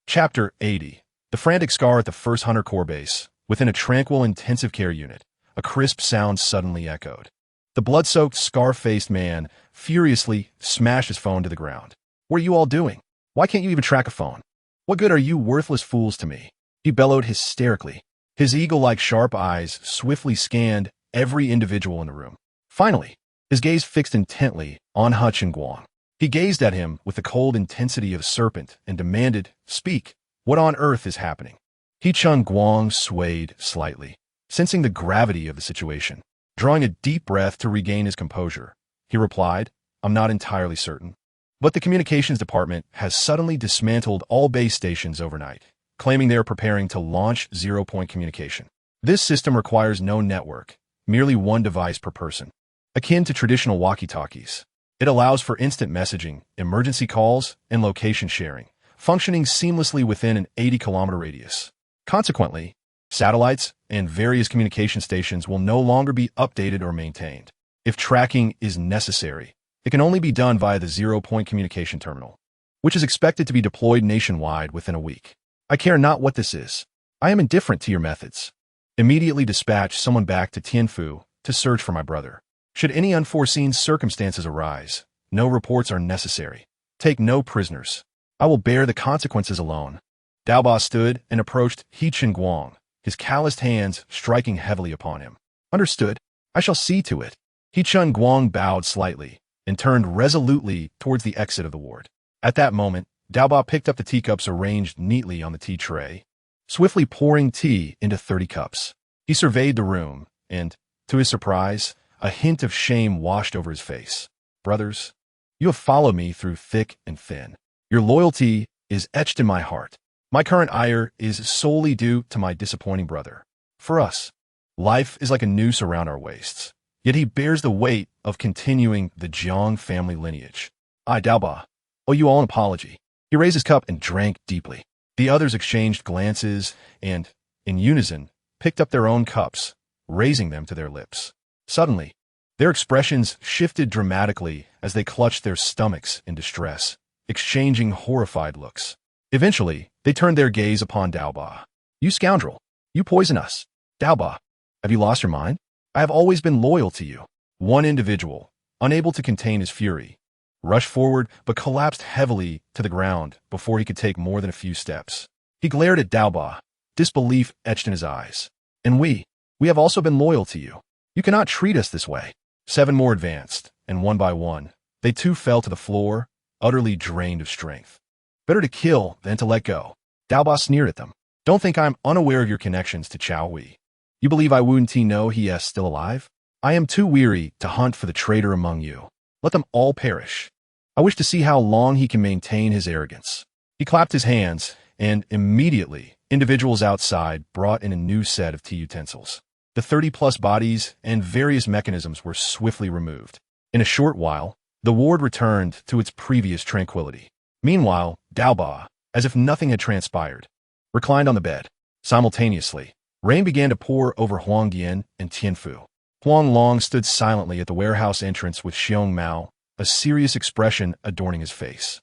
Chapter 80. The frantic scar at the first Hunter Corps base, within a tranquil intensive care unit. A crisp sound suddenly echoed. The blood-soaked, scar-faced man furiously smashed his phone to the ground. What are you all doing? Why can't you even track a phone? What good are you worthless fools to me? He bellowed hysterically. His eagle-like sharp eyes swiftly scanned every individual in the room. Finally, his gaze fixed intently on Huang Long. He gazed at him with the cold intensity of a serpent and demanded, "Speak, what on earth is happening?" Huang Long swayed slightly, sensing the gravity of the situation. Drawing a deep breath to regain his composure, he replied, "I'm not entirely certain. But the communications department has suddenly dismantled all base stations overnight, claiming they are preparing to launch zero-point communication. This system requires no network, merely one device per person. Akin to traditional walkie-talkies, it allows for instant messaging, emergency calls, and location sharing, functioning seamlessly within an 80-kilometer radius. Consequently, satellites and various communication stations will no longer be updated or maintained. If tracking is necessary, it can only be done via the zero-point communication terminal, which is expected to be deployed nationwide within a week. I care not what this is. I am indifferent to your methods. Immediately dispatch someone back to Tianfu to search for my brother. Should any unforeseen circumstances arise, no reports are necessary. Take no prisoners. I will bear the consequences alone." Daoba stood and approached Huang Long, his calloused hands striking heavily upon him. "Understood. I shall see to it." Huang Long bowed slightly and turned resolutely towards the exit of the ward. At that moment, Daoba picked up the teacups arranged neatly on the tea tray, swiftly pouring tea into 30 cups. He surveyed the room, and, to his surprise, a hint of shame washed over his face. "Brothers, you have followed me through thick and thin. Your loyalty is etched in my heart. My current ire is solely due to my disappointing brother. For us, life is like a noose around our waists, yet he bears the weight of continuing the Jiang family lineage. I, Daoba, owe you all an apology." He raised his cup and drank deeply. The others exchanged glances and, in unison, picked up their own cups, raising them to their lips. Suddenly, their expressions shifted dramatically as they clutched their stomachs in distress, exchanging horrified looks. Eventually, they turned their gaze upon Daoba. "You scoundrel! You poison us! Daoba, have you lost your mind? I have always been loyal to you." One individual, unable to contain his fury, rushed forward but collapsed heavily to the ground before he could take more than a few steps. He glared at Daoba, disbelief etched in his eyes. "And we have also been loyal to you. You cannot treat us this way." 7 more advanced, and one by one, they too fell to the floor, utterly drained of strength. "Better to kill than to let go." Daoba sneered at them. "Don't think I am unaware of your connections to Chao Wei. You believe I wouldn't know he is still alive? I am too weary to hunt for the traitor among you. Let them all perish. I wish to see how long he can maintain his arrogance." He clapped his hands, and immediately, individuals outside brought in a new set of tea utensils. The 30-plus bodies and various mechanisms were swiftly removed. In a short while, the ward returned to its previous tranquility. Meanwhile, Daoba, as if nothing had transpired, reclined on the bed. Simultaneously, rain began to pour over Huangdian and Tianfu. Huang Long stood silently at the warehouse entrance with Xiong Mao, a serious expression adorning his face.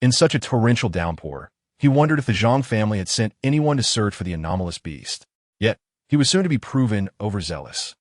In such a torrential downpour, he wondered if the Zhang family had sent anyone to search for the anomalous beast. Yet, he was soon to be proven overzealous.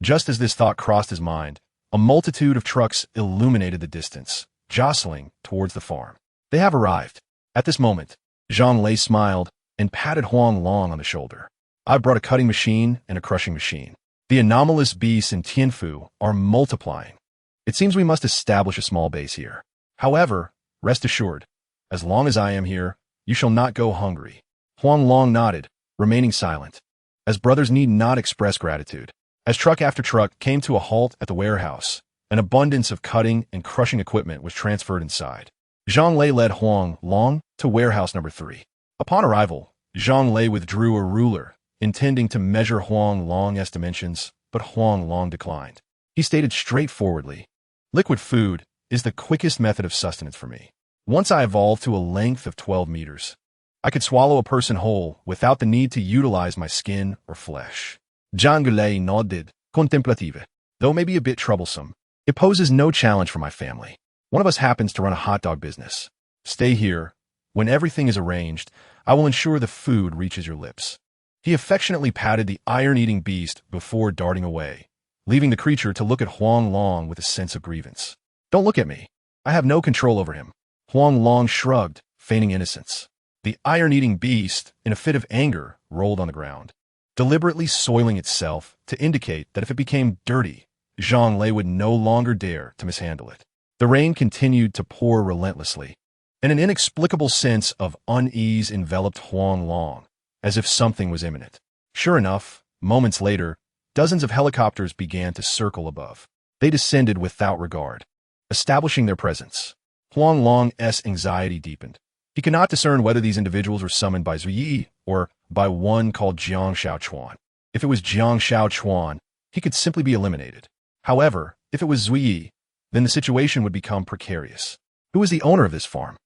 Just as this thought crossed his mind, a multitude of trucks illuminated the distance, jostling towards the farm. "They have arrived." At this moment, Zhonglei smiled and patted Huang Long on the shoulder. "I've brought a cutting machine and a crushing machine. The anomalous beasts in Tianfu are multiplying. It seems we must establish a small base here. However, rest assured, as long as I am here, you shall not go hungry." Huang Long nodded, remaining silent, as brothers need not express gratitude. As truck after truck came to a halt at the warehouse, an abundance of cutting and crushing equipment was transferred inside. Zhang Lei led Huang Long to warehouse number 3. Upon arrival, Zhang Lei withdrew a ruler, intending to measure Huang Long's dimensions, but Huang Long declined. He stated straightforwardly, "Liquid food is the quickest method of sustenance for me. Once I evolved to a length of 12 meters, I could swallow a person whole without the need to utilize my skin or flesh." Zhang Lei nodded, contemplative. "Though it may be a bit troublesome, it poses no challenge for my family. One of us happens to run a hot dog business. Stay here. When everything is arranged, I will ensure the food reaches your lips." He affectionately patted the iron-eating beast before darting away, leaving the creature to look at Huang Long with a sense of grievance. "Don't look at me. I have no control over him." Huang Long shrugged, feigning innocence. The iron-eating beast, in a fit of anger, rolled on the ground, deliberately soiling itself to indicate that if it became dirty, Zhang Lei would no longer dare to mishandle it. The rain continued to pour relentlessly, and an inexplicable sense of unease enveloped Huang Long, as if something was imminent. Sure enough, moments later, dozens of helicopters began to circle above. They descended without regard, establishing their presence. Huang Long's anxiety deepened. He could not discern whether these individuals were summoned by Zuyi or by one called Jiang Shaochuan. If it was Jiang Shaochuan, he could simply be eliminated. However, if it was Zuyi, then the situation would become precarious. Who is the owner of this farm?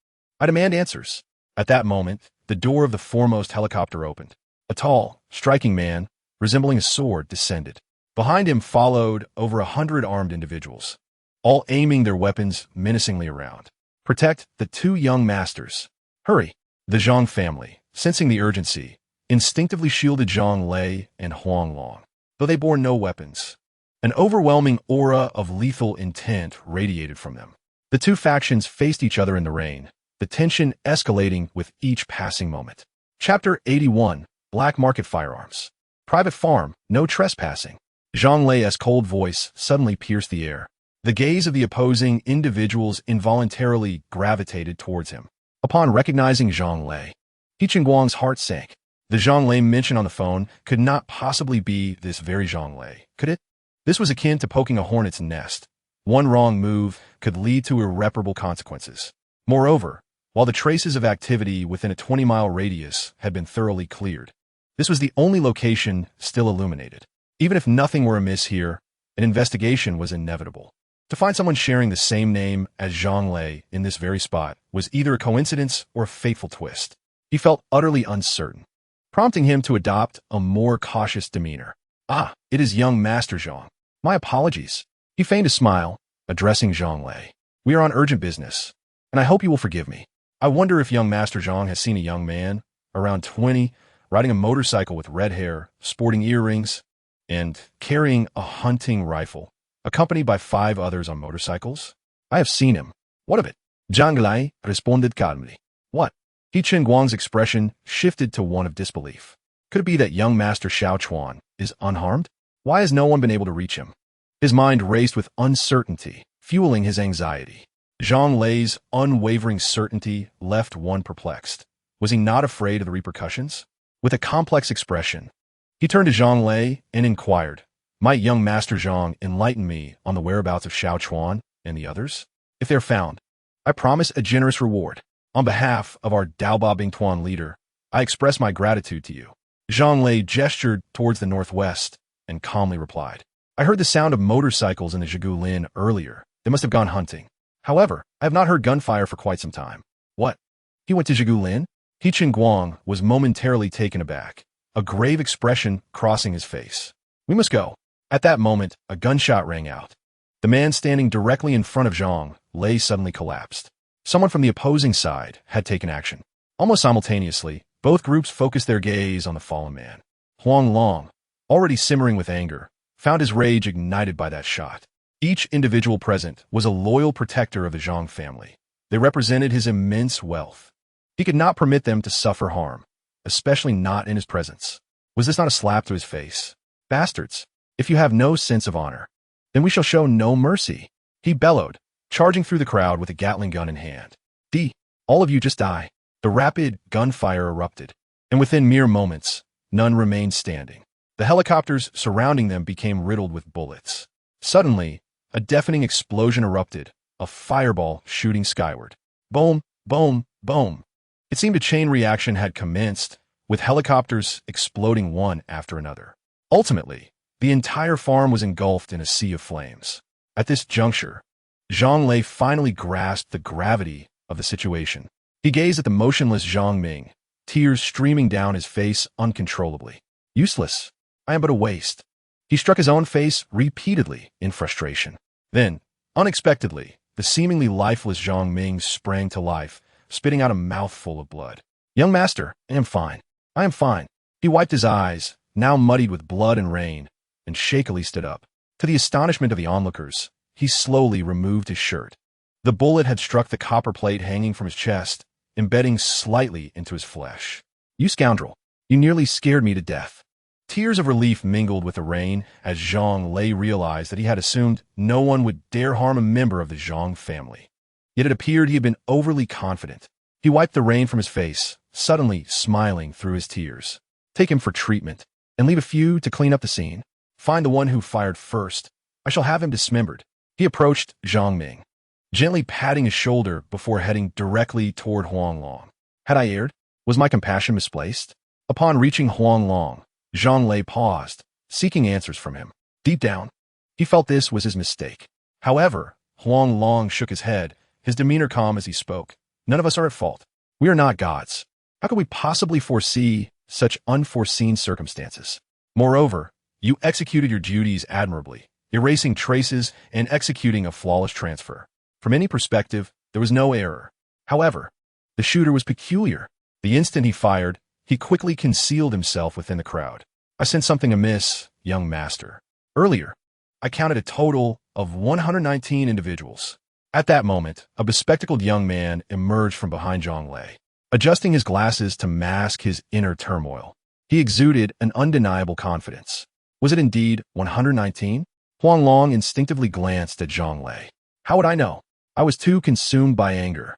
I demand answers. At that moment, the door of the foremost helicopter opened. A tall, striking man, resembling a sword, descended. Behind him followed over 100 armed individuals, all aiming their weapons menacingly around. "Protect the 2 young masters. Hurry!" The Zhang family, sensing the urgency, instinctively shielded Zhang Lei and Huang Long, though they bore no weapons. An overwhelming aura of lethal intent radiated from them. The 2 factions faced each other in the rain, the tension escalating with each passing moment. Chapter 81, Black Market Firearms. "Private farm, no trespassing." Zhang Lei's cold voice suddenly pierced the air. The gaze of the opposing individuals involuntarily gravitated towards him. Upon recognizing Zhang Lei, He Chingguang's heart sank. The Zhang Lei mentioned on the phone could not possibly be this very Zhang Lei, could it? This was akin to poking a hornet's nest. One wrong move could lead to irreparable consequences. Moreover, while the traces of activity within a 20-mile radius had been thoroughly cleared, this was the only location still illuminated. Even if nothing were amiss here, an investigation was inevitable. To find someone sharing the same name as Zhang Lei in this very spot was either a coincidence or a fateful twist. He felt utterly uncertain, prompting him to adopt a more cautious demeanor. "Ah, it is young Master Zhang. My apologies." He feigned a smile, addressing Zhang Lei. "We are on urgent business, and I hope you will forgive me. I wonder if young Master Zhang has seen a young man, around 20, riding a motorcycle with red hair, sporting earrings, and carrying a hunting rifle, accompanied by 5 others on motorcycles? I have seen him. What of it?" Zhang Lei responded calmly. "What?" He Chingguang's expression shifted to one of disbelief. Could it be that young Master Shaochuan is unharmed? Why has no one been able to reach him? His mind raced with uncertainty, fueling his anxiety. Zhang Lei's unwavering certainty left one perplexed. Was he not afraid of the repercussions? With a complex expression, he turned to Zhang Lei and inquired, "Might young Master Zhang enlighten me on the whereabouts of Shaochuan and the others? If they're found, I promise a generous reward. On behalf of our Daoba Bingtuan leader, I express my gratitude to you." Zhang Lei gestured towards the northwest and calmly replied, "I heard the sound of motorcycles in the Zhigu Lin earlier. They must have gone hunting. However, I have not heard gunfire for quite some time." "What? He went to Zhigu Lin?" He Chingguang was momentarily taken aback, a grave expression crossing his face. "We must go." At that moment, a gunshot rang out. The man standing directly in front of Zhang Lei suddenly collapsed. Someone from the opposing side had taken action. Almost simultaneously, both groups focused their gaze on the fallen man. Huang Long, already simmering with anger, found his rage ignited by that shot. Each individual present was a loyal protector of the Zhang family. They represented his immense wealth. He could not permit them to suffer harm, especially not in his presence. Was this not a slap to his face? Bastards! If you have no sense of honor, then we shall show no mercy, he bellowed, charging through the crowd with a Gatling gun in hand. All of you just die. The rapid gunfire erupted, and within mere moments, none remained standing. The helicopters surrounding them became riddled with bullets. Suddenly, a deafening explosion erupted, a fireball shooting skyward. Boom, boom, boom. It seemed a chain reaction had commenced, with helicopters exploding one after another. Ultimately, the entire farm was engulfed in a sea of flames. At this juncture, Zhang Lei finally grasped the gravity of the situation. He gazed at the motionless Zhang Ming, tears streaming down his face uncontrollably. Useless. I am but a waste. He struck his own face repeatedly in frustration. Then, unexpectedly, the seemingly lifeless Zhang Ming sprang to life, spitting out a mouthful of blood. Young master, I am fine. I am fine. He wiped his eyes, now muddied with blood and rain, and shakily stood up. To the astonishment of the onlookers, he slowly removed his shirt. The bullet had struck the copper plate hanging from his chest, embedding slightly into his flesh. You scoundrel, you nearly scared me to death. Tears of relief mingled with the rain as Zhang Lei realized that he had assumed no one would dare harm a member of the Zhang family. Yet it appeared he had been overly confident. He wiped the rain from his face, suddenly smiling through his tears. Take him for treatment, and leave a few to clean up the scene. Find the one who fired first. I shall have him dismembered. He approached Zhang Ming, gently patting his shoulder before heading directly toward Huang Long. Had I erred? Was my compassion misplaced? Upon reaching Huang Long, Zhang Lei paused, seeking answers from him. Deep down, he felt this was his mistake. However, Huang Long shook his head, his demeanor calm as he spoke. None of us are at fault. We are not gods. How could we possibly foresee such unforeseen circumstances? Moreover, you executed your duties admirably, erasing traces and executing a flawless transfer. From any perspective, there was no error. However, the shooter was peculiar. The instant he fired, he quickly concealed himself within the crowd. I sensed something amiss, young master. Earlier, I counted a total of 119 individuals. At that moment, a bespectacled young man emerged from behind Zhang Lei, adjusting his glasses to mask his inner turmoil. He exuded an undeniable confidence. Was it indeed 119? Huang Long instinctively glanced at Zhang Lei. How would I know? I was too consumed by anger.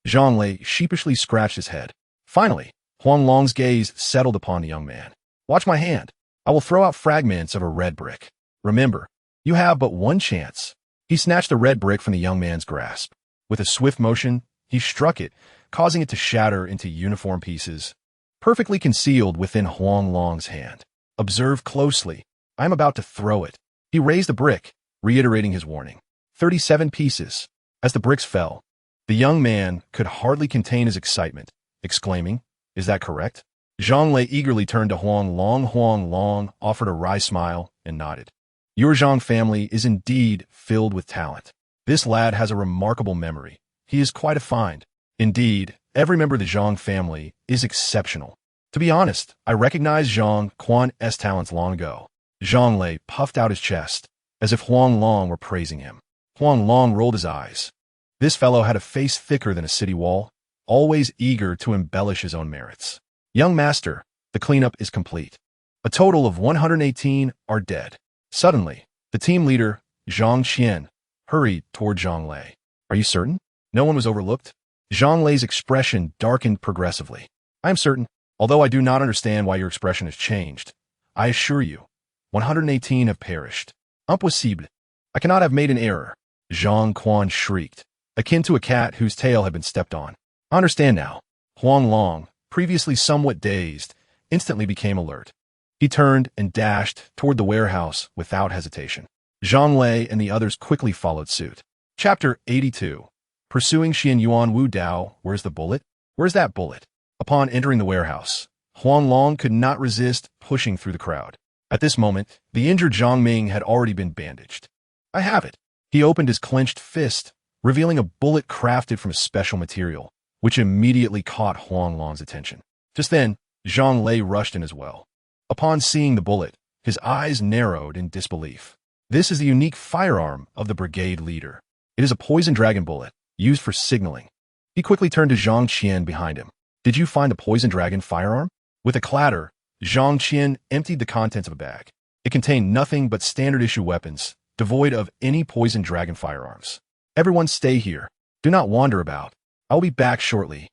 Zhang Lei sheepishly scratched his head. Finally, Huang Long's gaze settled upon the young man. Watch my hand. I will throw out fragments of a red brick. Remember, you have but one chance. He snatched the red brick from the young man's grasp. With a swift motion, he struck it, causing it to shatter into uniform pieces, perfectly concealed within Huang Long's hand. Observe closely. I am about to throw it. He raised the brick, reiterating his warning. 37 pieces. As the bricks fell, the young man could hardly contain his excitement, exclaiming, Is that correct? Zhang Lei eagerly turned to Huang Long. Huang Long offered a wry smile and nodded. Your Zhang family is indeed filled with talent. This lad has a remarkable memory. He is quite a find. Indeed, every member of the Zhang family is exceptional. To be honest, I recognized Zhang Quan's talents long ago. Zhang Lei puffed out his chest, as if Huang Long were praising him. Huang Long rolled his eyes. This fellow had a face thicker than a city wall, always eager to embellish his own merits. Young master, the cleanup is complete. A total of 118 are dead. Suddenly, the team leader, Zhang Qian, hurried toward Zhang Lei. Are you certain? No one was overlooked? Zhang Lei's expression darkened progressively. I am certain, although I do not understand why your expression has changed. I assure you, 118 have perished. Impossible. I cannot have made an error. Zhang Quan shrieked, akin to a cat whose tail had been stepped on. I understand now. Huang Long, previously somewhat dazed, instantly became alert. He turned and dashed toward the warehouse without hesitation. Zhang Lei and the others quickly followed suit. Chapter 82. Pursuing Xian Yuan Wu Dao. Where's the bullet? Where's that bullet? Upon entering the warehouse, Huang Long could not resist pushing through the crowd. At this moment, the injured Zhang Ming had already been bandaged. I have it. He opened his clenched fist, revealing a bullet crafted from a special material, which immediately caught Huang Long's attention. Just then, Zhang Lei rushed in as well. Upon seeing the bullet, his eyes narrowed in disbelief. This is the unique firearm of the brigade leader. It is a poison dragon bullet, used for signaling. He quickly turned to Zhang Qian behind him. Did you find the poison dragon firearm? With a clatter, Zhang Qian emptied the contents of a bag. It contained nothing but standard-issue weapons, devoid of any poison dragon firearms. Everyone stay here. Do not wander about. I'll be back shortly.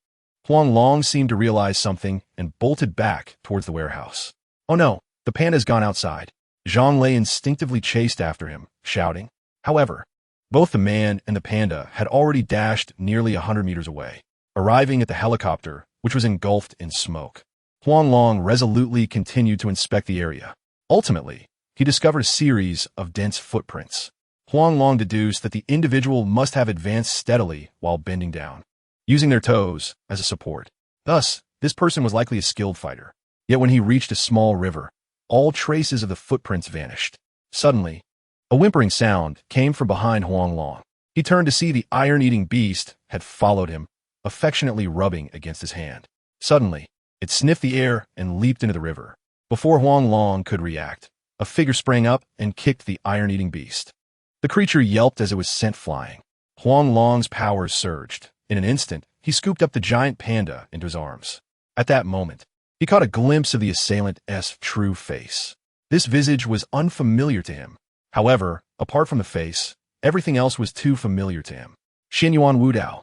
Huang Long seemed to realize something and bolted back towards the warehouse. Oh no, the panda's gone outside. Zhang Lei instinctively chased after him, shouting. However, both the man and the panda had already dashed nearly 100 meters away, arriving at the helicopter, which was engulfed in smoke. Huang Long resolutely continued to inspect the area. Ultimately, he discovered a series of dense footprints. Huang Long deduced that the individual must have advanced steadily while bending down, using their toes as a support. Thus, this person was likely a skilled fighter. Yet when he reached a small river, all traces of the footprints vanished. Suddenly, a whimpering sound came from behind Huang Long. He turned to see the iron-eating beast had followed him, affectionately rubbing against his hand. Suddenly, it sniffed the air and leaped into the river. Before Huang Long could react, a figure sprang up and kicked the iron-eating beast. The creature yelped as it was sent flying. Huang Long's powers surged. In an instant, he scooped up the giant panda into his arms. At that moment, he caught a glimpse of the assailant's true face. This visage was unfamiliar to him. However, apart from the face, everything else was too familiar to him. Xianyuan Wudao,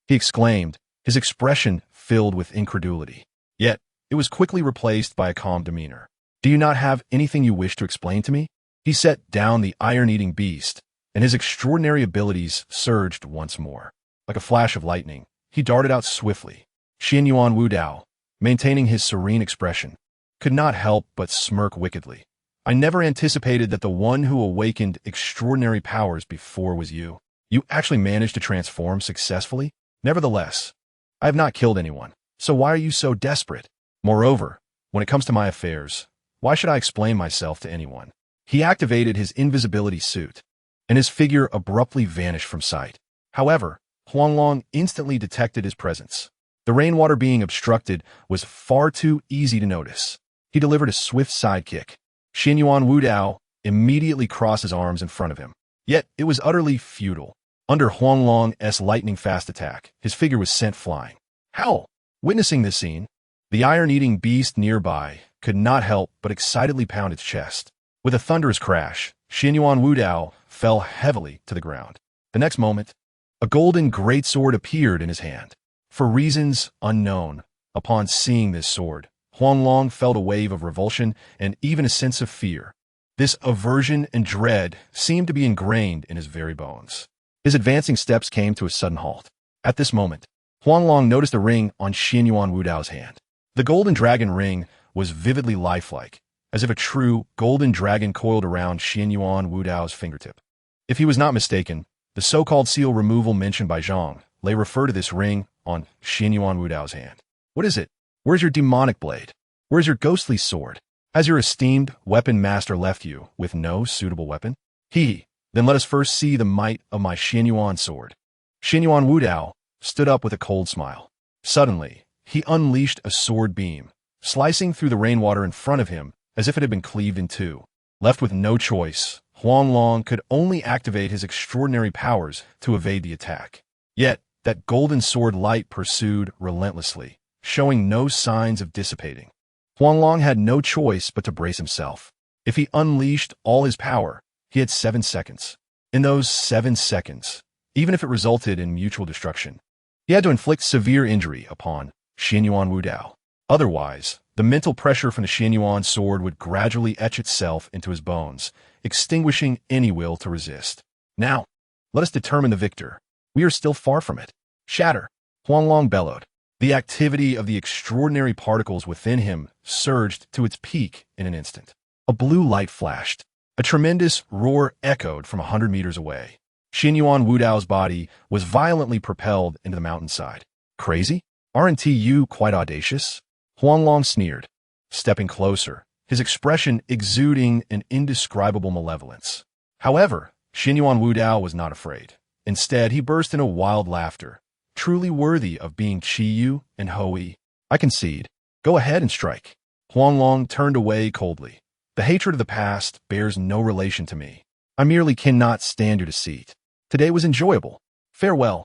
he exclaimed, his expression filled with incredulity. Yet, it was quickly replaced by a calm demeanor. Do you not have anything you wish to explain to me? He set down the iron-eating beast, and his extraordinary abilities surged once more. Like a flash of lightning, he darted out swiftly. Xianyuan Wudao, maintaining his serene expression, could not help but smirk wickedly. I never anticipated that the one who awakened extraordinary powers before was you. You actually managed to transform successfully? Nevertheless, I have not killed anyone, so why are you so desperate? Moreover, when it comes to my affairs, why should I explain myself to anyone? He activated his invisibility suit, and his figure abruptly vanished from sight. However, Huang Long instantly detected his presence. The rainwater being obstructed was far too easy to notice. He delivered a swift sidekick. Xianyuan Wudao immediately crossed his arms in front of him. Yet, it was utterly futile. Under Huang Long's lightning-fast attack, his figure was sent flying. How? Witnessing this scene, the iron-eating beast nearby could not help but excitedly pound its chest. With a thunderous crash, Xianyuan Wudao fell heavily to the ground. The next moment, a golden greatsword appeared in his hand. For reasons unknown, upon seeing this sword, Huang Long felt a wave of revulsion and even a sense of fear. This aversion and dread seemed to be ingrained in his very bones. His advancing steps came to a sudden halt. At this moment, Huang Long noticed a ring on Xianyuan Wudao's hand. The golden dragon ring was vividly lifelike, as if a true golden dragon coiled around Xianyuan Wudao's fingertip. If he was not mistaken, the so-called seal removal mentioned by Zhang Lei referred to this ring on Xianyuan Wudao's hand. What is it? Where's your demonic blade? Where's your ghostly sword? Has your esteemed weapon master left you with no suitable weapon? Then let us first see the might of my Xianyuan sword. Xianyuan Wudao stood up with a cold smile. Suddenly, he unleashed a sword beam, slicing through the rainwater in front of him as if it had been cleaved in two. Left with no choice, Huang Long could only activate his extraordinary powers to evade the attack. Yet, that golden sword light pursued relentlessly, showing no signs of dissipating. Huang Long had no choice but to brace himself. If he unleashed all his power, he had 7 seconds. In those 7 seconds, even if it resulted in mutual destruction, he had to inflict severe injury upon Xianyuan Wudao. Otherwise, the mental pressure from the Xianyuan sword would gradually etch itself into his bones, extinguishing any will to resist. Now, let us determine the victor. We are still far from it. Shatter! Huang Long bellowed. The activity of the extraordinary particles within him surged to its peak in an instant. A blue light flashed. A tremendous roar echoed from 100 meters away. Xianyuan Wudao's body was violently propelled into the mountainside. Crazy? Aren't you quite audacious? Huang Long sneered, stepping closer, his expression exuding an indescribable malevolence. However, Xianyuan Wudao was not afraid. Instead, he burst into wild laughter, truly worthy of being Qiyu and Hoi. I concede. Go ahead and strike. Huang Long turned away coldly. The hatred of the past bears no relation to me. I merely cannot stand your deceit. Today was enjoyable. Farewell.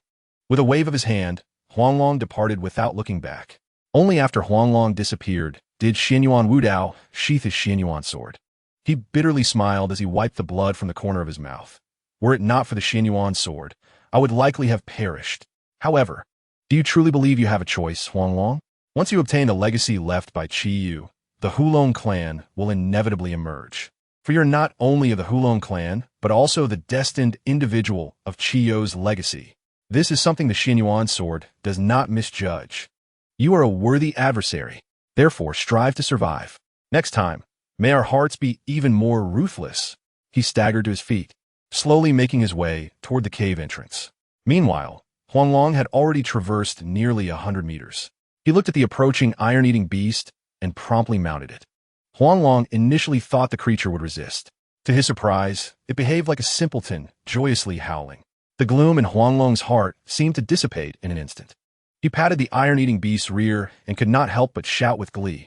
With a wave of his hand, Huang Long departed without looking back. Only after Huang Long disappeared did Xianyuan Wudao sheath his Xianyuan sword. He bitterly smiled as he wiped the blood from the corner of his mouth. Were it not for the Xinyuan sword, I would likely have perished. However, do you truly believe you have a choice, Huang Long? Once you obtain the legacy left by Qi Yu, the Hulong clan will inevitably emerge. For you're not only of the Hulong clan, but also the destined individual of Qi Yu's legacy. This is something the Xinyuan sword does not misjudge. You are a worthy adversary. Therefore, strive to survive. Next time, may our hearts be even more ruthless. He staggered to his feet, slowly making his way toward the cave entrance. Meanwhile, Huang Long had already traversed nearly 100 meters. He looked at the approaching iron-eating beast and promptly mounted it. Huang Long initially thought the creature would resist. To his surprise, it behaved like a simpleton, joyously howling. The gloom in Huang Long's heart seemed to dissipate in an instant. He patted the iron-eating beast's rear and could not help but shout with glee.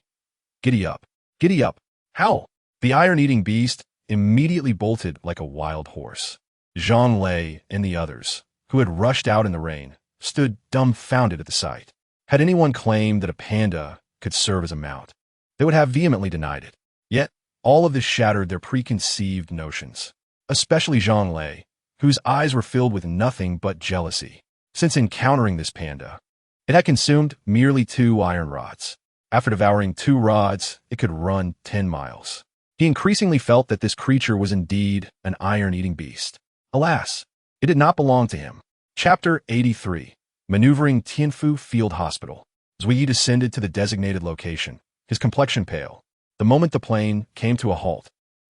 Giddy up! Giddy up! Howl! The iron-eating beast immediately bolted like a wild horse. Zhang Lei and the others, who had rushed out in the rain, stood dumbfounded at the sight. Had anyone claimed that a panda could serve as a mount, they would have vehemently denied it. Yet, all of this shattered their preconceived notions, especially Zhang Lei, whose eyes were filled with nothing but jealousy. Since encountering this panda, it had consumed merely 2 iron rods. After devouring 2 rods, it could run 10 miles. He increasingly felt that this creature was indeed an iron-eating beast. Alas, it did not belong to him. Chapter 83. Maneuvering Tianfu Field Hospital. Zui descended to the designated location, his complexion pale, the moment the plane came to a halt.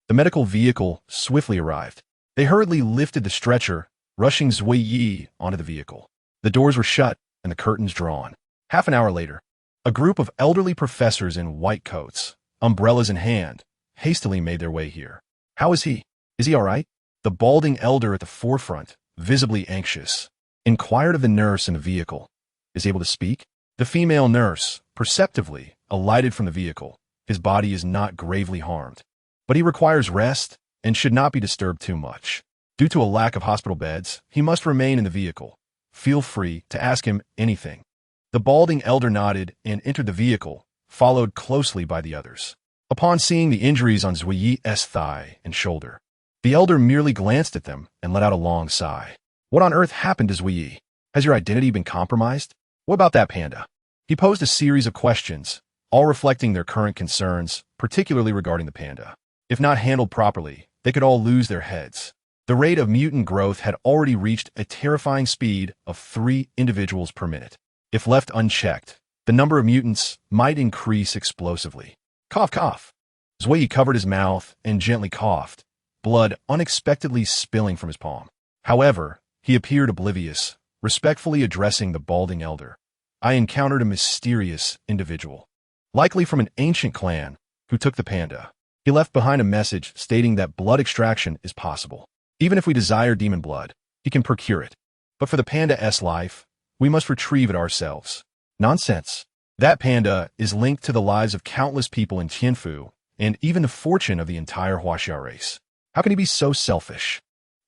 The medical vehicle swiftly arrived. They hurriedly lifted the stretcher, rushing Zui Yi onto the vehicle. The doors were shut and the curtains drawn. Half an hour later, a group of elderly professors in white coats, umbrellas in hand, hastily made their way here. How is he? Is he all right? The balding elder at the forefront, visibly anxious, inquired of the nurse in the vehicle. Is he able to speak? The female nurse, perceptively, alighted from the vehicle. His body is not gravely harmed, but he requires rest and should not be disturbed too much. Due to a lack of hospital beds, he must remain in the vehicle. Feel free to ask him anything. The balding elder nodded and entered the vehicle, followed closely by the others. Upon seeing the injuries on Zui's thigh and shoulder, the elder merely glanced at them and let out a long sigh. What on earth happened to Zui? Has your identity been compromised? What about that panda? He posed a series of questions, all reflecting their current concerns, particularly regarding the panda. If not handled properly, they could all lose their heads. The rate of mutant growth had already reached a terrifying speed of 3 individuals per minute. If left unchecked, the number of mutants might increase explosively. Cough, cough. Zui covered his mouth and gently coughed, blood unexpectedly spilling from his palm. However, he appeared oblivious, respectfully addressing the balding elder. I encountered a mysterious individual, likely from an ancient clan, who took the panda. He left behind a message stating that blood extraction is possible. Even if we desire demon blood, he can procure it. But for the panda's life, we must retrieve it ourselves. Nonsense. That panda is linked to the lives of countless people in Tianfu, and even the fortune of the entire Huaxia race. How can he be so selfish?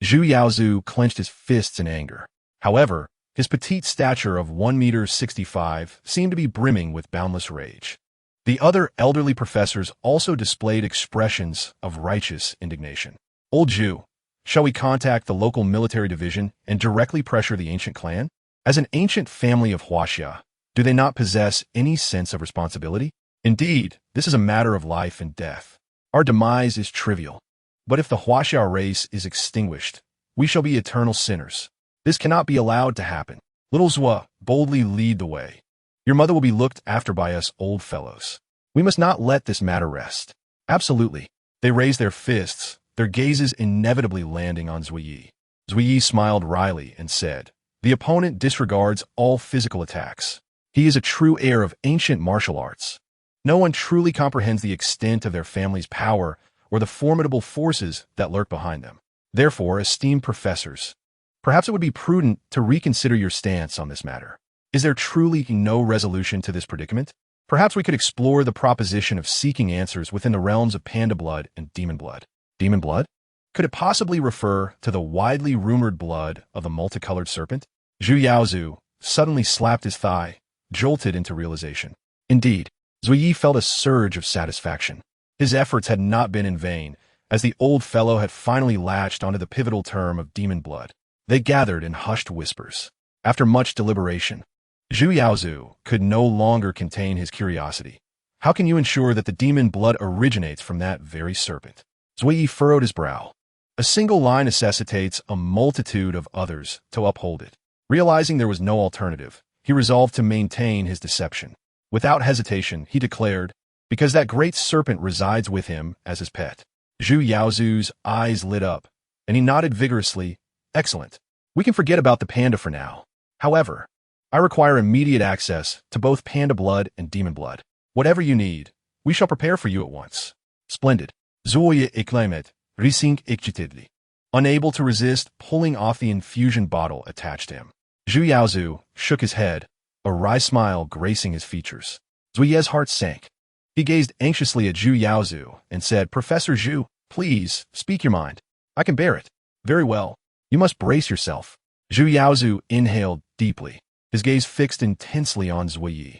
Zhu Yaozu clenched his fists in anger. However, his petite stature of 1.65 meters seemed to be brimming with boundless rage. The other elderly professors also displayed expressions of righteous indignation. Old Zhu, shall we contact the local military division and directly pressure the ancient clan? As an ancient family of Huaxia, do they not possess any sense of responsibility? Indeed, this is a matter of life and death. Our demise is trivial. But if the Huaxia race is extinguished, we shall be eternal sinners. This cannot be allowed to happen. Little Zua, boldly lead the way. Your mother will be looked after by us old fellows. We must not let this matter rest. Absolutely. They raised their fists, their gazes inevitably landing on Zui. Zui smiled wryly and said, the opponent disregards all physical attacks. He is a true heir of ancient martial arts. No one truly comprehends the extent of their family's power or the formidable forces that lurk behind them. Therefore, esteemed professors, perhaps it would be prudent to reconsider your stance on this matter. Is there truly no resolution to this predicament? Perhaps we could explore the proposition of seeking answers within the realms of panda blood and demon blood. Demon blood? Could it possibly refer to the widely rumored blood of the multicolored serpent? Zhu Yaozu suddenly slapped his thigh, jolted into realization. Indeed, Zui felt a surge of satisfaction. His efforts had not been in vain, As the old fellow had finally latched onto the pivotal term of demon blood, they gathered in hushed whispers. After much deliberation, Zhu Yaozu could no longer contain his curiosity. How can you ensure that the demon blood originates from that very serpent? Zui furrowed his brow. A single lie necessitates a multitude of others to uphold it. Realizing there was no alternative, he resolved to maintain his deception. Without hesitation, he declared, because that great serpent resides with him as his pet. Zhu Yaozu's eyes lit up, and he nodded vigorously. Excellent. We can forget about the panda for now. However, I require immediate access to both panda blood and demon blood. Whatever you need, we shall prepare for you at once. Splendid. Zoya exclaimed, rising excitedly. Unable to resist pulling off the infusion bottle attached to him. Zhu Yaozu shook his head, a wry smile gracing his features. Zuye's heart sank. He gazed anxiously at Zhu Yaozu and said, Professor Zhu, please, speak your mind. I can bear it. Very well. You must brace yourself. Zhu Yaozu inhaled deeply, his gaze fixed intensely on Zuyi.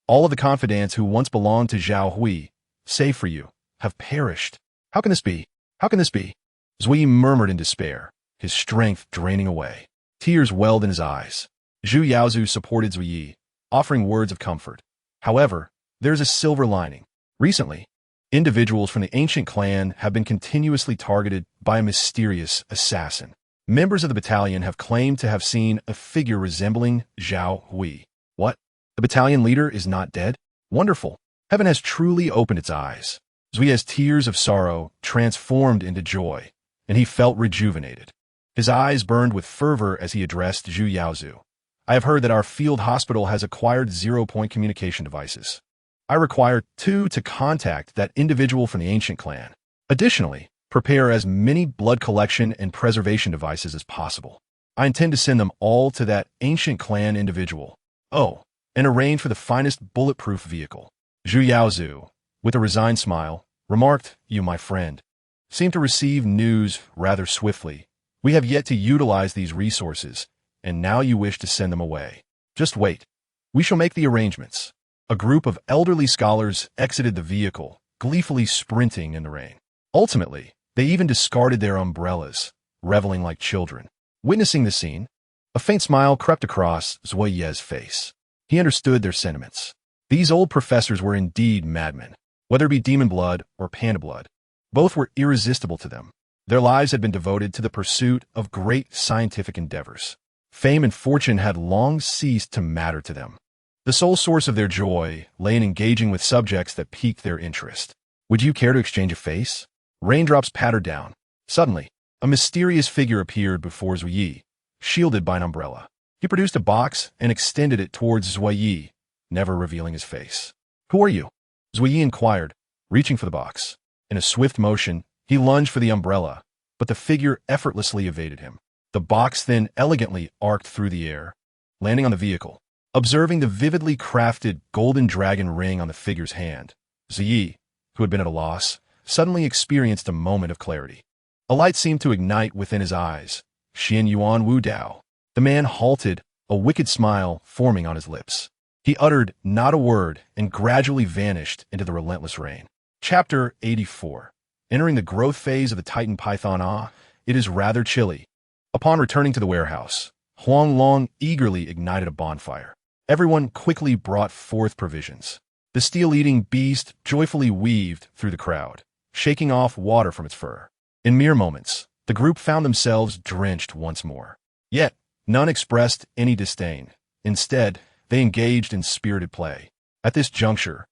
All of the confidants who once belonged to Zhao Hui, save for you, have perished. How can this be? How can this be? Zui murmured in despair, his strength draining away. Tears welled in his eyes. Zhu Yaozu supported Zuyi, offering words of comfort. However, there's a silver lining. Recently, individuals from the ancient clan have been continuously targeted by a mysterious assassin. Members of the battalion have claimed to have seen a figure resembling Zhao Hui. What? The battalion leader is not dead? Wonderful. Heaven has truly opened its eyes. Zui's tears of sorrow transformed into joy, and he felt rejuvenated. His eyes burned with fervor as he addressed Zhu Yaozu. I have heard that our field hospital has acquired zero-point communication devices. I require 2 to contact that individual from the ancient clan. Additionally, prepare as many blood collection and preservation devices as possible. I intend to send them all to that ancient clan individual. Oh, and arrange for the finest bulletproof vehicle. Zhu Yaozu, with a resigned smile, remarked, You, my friend, seem to receive news rather swiftly. We have yet to utilize these resources, and now you wish to send them away. Just wait. We shall make the arrangements. A group of elderly scholars exited the vehicle, gleefully sprinting in the rain. Ultimately, they even discarded their umbrellas, reveling like children. Witnessing the scene, a faint smile crept across Zuoye's face. He understood their sentiments. These old professors were indeed madmen. Whether it be demon blood or panda blood, both were irresistible to them. Their lives had been devoted to the pursuit of great scientific endeavors. Fame and fortune had long ceased to matter to them. The sole source of their joy lay in engaging with subjects that piqued their interest. Would you care to exchange a face? Raindrops pattered down. Suddenly, a mysterious figure appeared before Zuyi, shielded by an umbrella. He produced a box and extended it towards Zuyi, never revealing his face. Who are you? Zuyi inquired, reaching for the box. In a swift motion, he lunged for the umbrella, but the figure effortlessly evaded him. The box then elegantly arced through the air, landing on the vehicle. Observing the vividly crafted golden dragon ring on the figure's hand, Ziyi, who had been at a loss, suddenly experienced a moment of clarity. A light seemed to ignite within his eyes. Xin Yuan Wu Dao. The man halted, a wicked smile forming on his lips. He uttered not a word and gradually vanished into the relentless rain. Chapter 84. Entering the growth phase of the Titan Python, it is rather chilly. Upon returning to the warehouse, Huang Long eagerly ignited a bonfire. Everyone quickly brought forth provisions. The steel-eating beast joyfully weaved through the crowd, shaking off water from its fur. In mere moments, the group found themselves drenched once more. Yet, none expressed any disdain. Instead, they engaged in spirited play. At this juncture,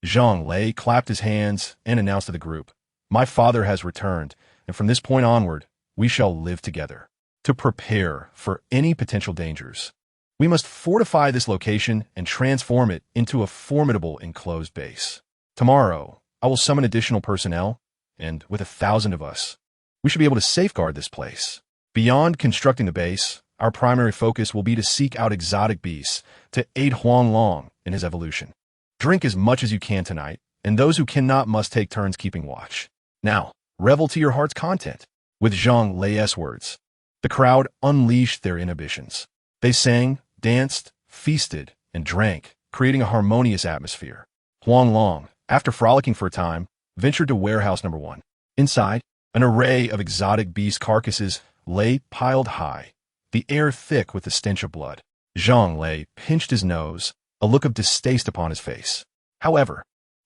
Zhang Lei clapped his hands and announced to the group, My father has returned, and from this point onward, we shall live together. To prepare for any potential dangers, we must fortify this location and transform it into a formidable enclosed base. Tomorrow, I will summon additional personnel, and with 1,000 of us, we should be able to safeguard this place. Beyond constructing the base, our primary focus will be to seek out exotic beasts to aid Huang Long in his evolution. Drink as much as you can tonight, and those who cannot must take turns keeping watch. Now, revel to your heart's content. With Zhang Lei's words, the crowd unleashed their inhibitions. They sang, danced, feasted, and drank, creating a harmonious atmosphere. Huang Long, after frolicking for a time, ventured to warehouse number 1. Inside, An array of exotic beast carcasses lay piled high, the air thick with the stench of blood. Zhang Lei pinched his nose, a look of distaste upon his face. However,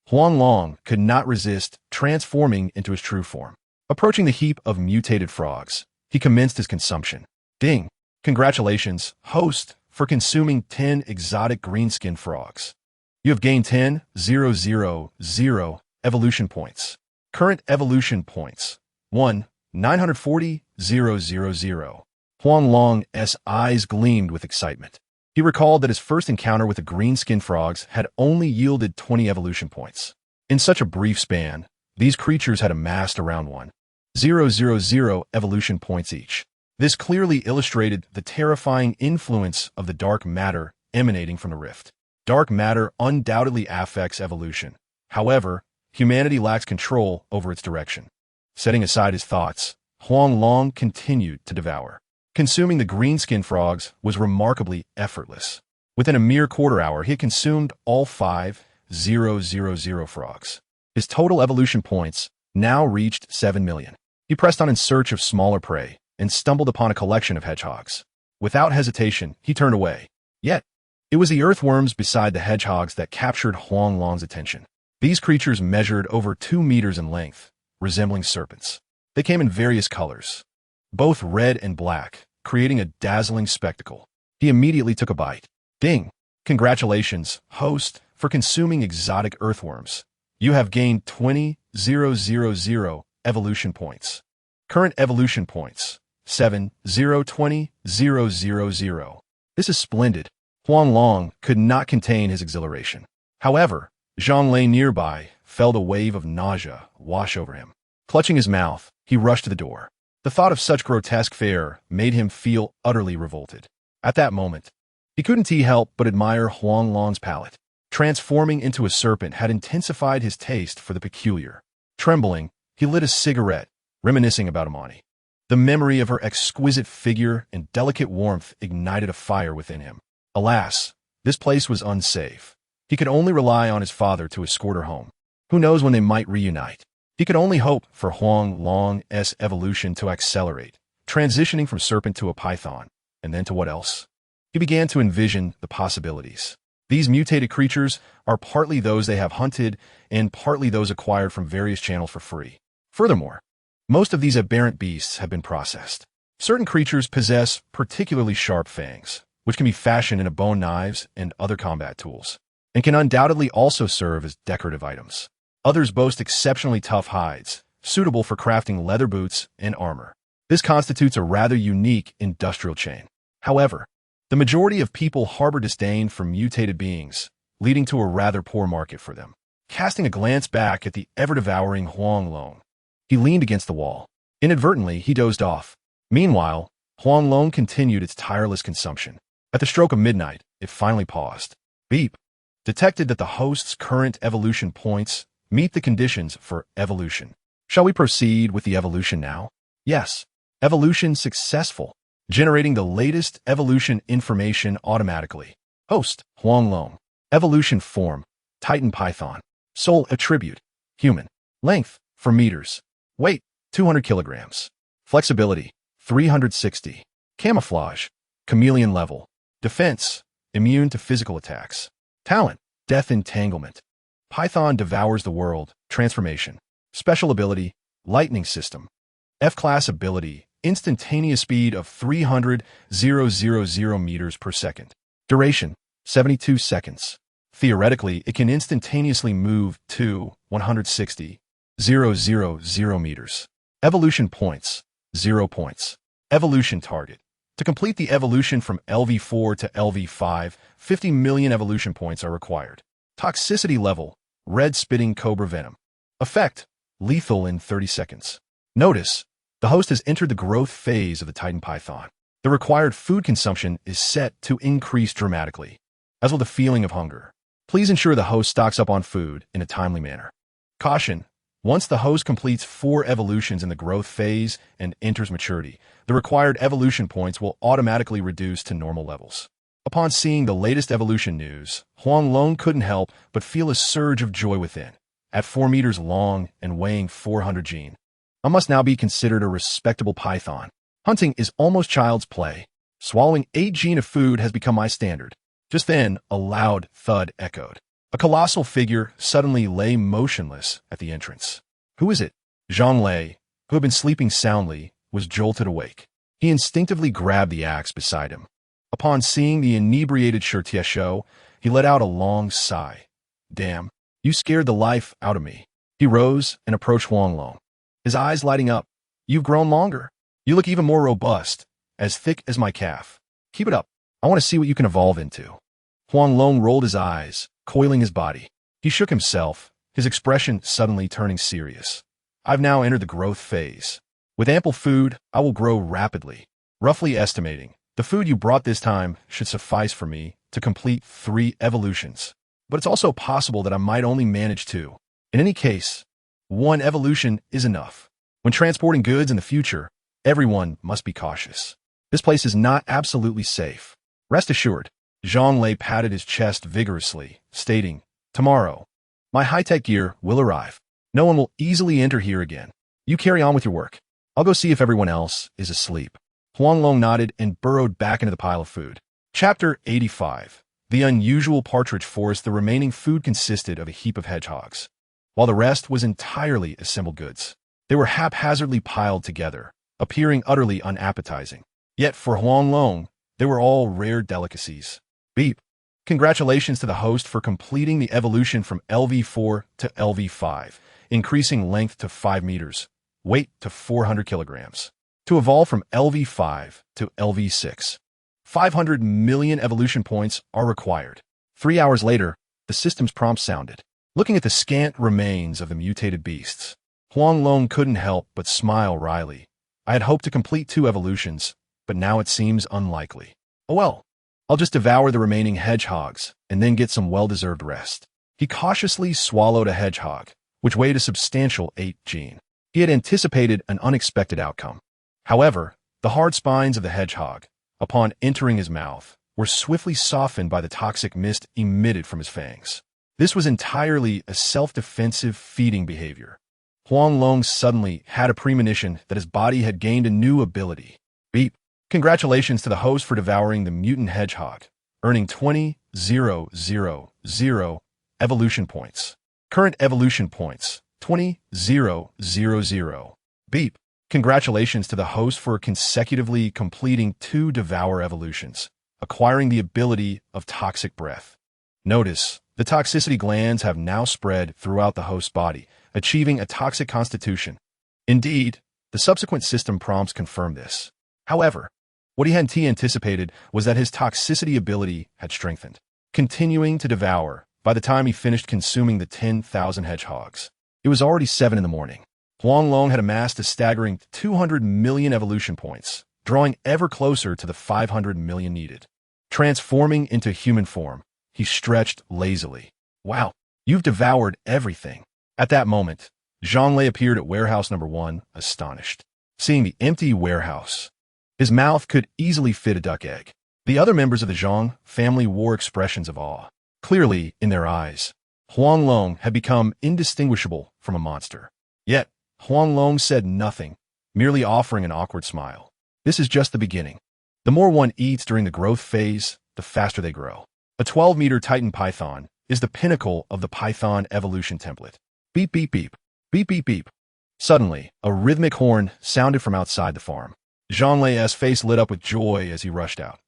Huang Long could not resist transforming into his true form. Approaching the heap of mutated frogs, he commenced his consumption. Ding! Congratulations, host, for consuming 10 exotic green-skinned frogs. You have gained 10,000 evolution points. Current evolution points: 1, 940,000. Huang Long's eyes gleamed with excitement. He recalled that his first encounter with the green-skinned frogs had only yielded 20 evolution points. In such a brief span, these creatures had amassed around 1,000 evolution points each. This clearly illustrated the terrifying influence of the dark matter emanating from the rift. Dark matter undoubtedly affects evolution. However, humanity lacks control over its direction. Setting aside his thoughts, Huang Long continued to devour. Consuming the green-skinned frogs was remarkably effortless. Within a mere quarter hour, he had consumed all 5,000 frogs. His total evolution points now reached 7 million. He pressed on in search of smaller prey and stumbled upon a collection of hedgehogs. Without hesitation, he turned away. Yet, it was the earthworms beside the hedgehogs that captured Huang Long's attention. These creatures measured over 2 meters in length, resembling serpents. They came in various colors, both red and black, creating a dazzling spectacle. He immediately took a bite. Ding! Congratulations, host, for consuming exotic earthworms. You have gained 20,000 evolution points. Current evolution points: 7,020,000. This is splendid. Huang Long could not contain his exhilaration. However, Zhang Lei nearby felt a wave of nausea wash over him. Clutching his mouth, he rushed to the door. The thought of such grotesque fare made him feel utterly revolted. At that moment, he couldn't help but admire Huang Long's palate. Transforming into a serpent had intensified his taste for the peculiar. Trembling, he lit a cigarette, reminiscing about Amani. The memory of her exquisite figure and delicate warmth ignited a fire within him. Alas, this place was unsafe. He could only rely on his father to escort her home. Who knows when they might reunite? He could only hope for Huang Long's evolution to accelerate, transitioning from serpent to a python, and then to what else? He began to envision the possibilities. These mutated creatures are partly those they have hunted and partly those acquired from various channels for free. Furthermore, most of these aberrant beasts have been processed. Certain creatures possess particularly sharp fangs, which can be fashioned into bone knives and other combat tools, and can undoubtedly also serve as decorative items. Others boast exceptionally tough hides, suitable for crafting leather boots and armor. This constitutes a rather unique industrial chain. However, the majority of people harbor disdain for mutated beings, leading to a rather poor market for them. Casting a glance back at the ever-devouring Huang Long, he leaned against the wall. Inadvertently, he dozed off. Meanwhile, Huang Long continued its tireless consumption. At the stroke of midnight, it finally paused. Beep! Detected that the host's current evolution points meet the conditions for evolution. Shall we proceed with the evolution now? Yes. Evolution successful. Generating the latest evolution information automatically. Host: Huang Long. Evolution form: Titan Python. Soul attribute: Human. Length: 4 meters. Weight: 200 kilograms. Flexibility: 360. Camouflage: Chameleon level. Defense: Immune to physical attacks. Talent: Death Entanglement. Python devours the world. Transformation. Special ability: Lightning System. F-class ability: Instantaneous speed of 300,000 meters per second. Duration: 72 seconds. Theoretically, it can instantaneously move to 160,000 meters. Evolution points: 0 points. Evolution target: to complete the evolution from LV4 to LV5, 50 million evolution points are required. Toxicity level: red spitting cobra venom. Effect: lethal in 30 seconds. Notice: the host has entered the growth phase of the Titan Python. The required food consumption is set to increase dramatically, as will the feeling of hunger. Please ensure the host stocks up on food in a timely manner. Caution: once the host completes 4 evolutions in the growth phase and enters maturity, the required evolution points will automatically reduce to normal levels. Upon seeing the latest evolution news, Huang Long couldn't help but feel a surge of joy within. At 4 meters long and weighing 400 gene, I must now be considered a respectable python. Hunting is almost child's play. Swallowing 8 gene of food has become my standard. Just then, a loud thud echoed. A colossal figure suddenly lay motionless at the entrance. Who is it? Zhang Lei, who had been sleeping soundly, was jolted awake. He instinctively grabbed the axe beside him. Upon seeing the inebriated Tiesho, he let out a long sigh. Damn, you scared the life out of me. He rose and approached Huang Long, his eyes lighting up. You've grown longer. You look even more robust, as thick as my calf. Keep it up. I want to see what you can evolve into. Huang Long rolled his eyes, coiling his body. He shook himself, his expression suddenly turning serious. I've now entered the growth phase. With ample food, I will grow rapidly. Roughly estimating, the food you brought this time should suffice for me to complete 3 evolutions. But it's also possible that I might only manage 2. In any case, 1 evolution is enough. When transporting goods in the future, everyone must be cautious. This place is not absolutely safe. Rest assured. Zhang Lei patted his chest vigorously, stating, Tomorrow, my high-tech gear will arrive. No one will easily enter here again. You carry on with your work. I'll go see if everyone else is asleep. Huang Long nodded and burrowed back into the pile of food. Chapter 85. The unusual partridge forest. The remaining food consisted of a heap of hedgehogs, while the rest was entirely assembled goods. They were haphazardly piled together, appearing utterly unappetizing. Yet for Huang Long, they were all rare delicacies. Beep. Congratulations to the host for completing the evolution from LV4 to LV5, increasing length to 5 meters, weight to 400 kilograms. To evolve from LV5 to LV6, 500 million evolution points are required. 3 hours later, the system's prompt sounded. Looking at the scant remains of the mutated beasts, Huang Long couldn't help but smile wryly. I had hoped to complete 2 evolutions, but now it seems unlikely. Oh well. I'll just devour the remaining hedgehogs and then get some well-deserved rest. He cautiously swallowed a hedgehog, which weighed a substantial 8 gene. He had anticipated an unexpected outcome. However, the hard spines of the hedgehog, upon entering his mouth, were swiftly softened by the toxic mist emitted from his fangs. This was entirely a self-defensive feeding behavior. Huang Long suddenly had a premonition that his body had gained a new ability. Beep. Congratulations to the host for devouring the mutant hedgehog, earning 20,000 evolution points. Current evolution points, 20,000. Beep. Congratulations to the host for consecutively completing 2 devour evolutions, acquiring the ability of toxic breath. Notice, the toxicity glands have now spread throughout the host's body, achieving a toxic constitution. Indeed, the subsequent system prompts confirm this. However, what he hadn't anticipated was that his toxicity ability had strengthened, continuing to devour by the time he finished consuming the 10,000 hedgehogs. It was already 7 in the morning. Huang Long had amassed a staggering 200 million evolution points, drawing ever closer to the 500 million needed. Transforming into human form, he stretched lazily. Wow, you've devoured everything. At that moment, Zhang Lei appeared at warehouse number 1, astonished. Seeing the empty warehouse, his mouth could easily fit a duck egg. The other members of the Zhang family wore expressions of awe. Clearly, in their eyes, Huang Long had become indistinguishable from a monster. Yet, Huang Long said nothing, merely offering an awkward smile. This is just the beginning. The more one eats during the growth phase, the faster they grow. A 12-meter Titan python is the pinnacle of the python evolution template. Beep, beep, beep. Beep, beep, beep. Suddenly, a rhythmic horn sounded from outside the farm. Zhang Lei's face lit up with joy as he rushed out.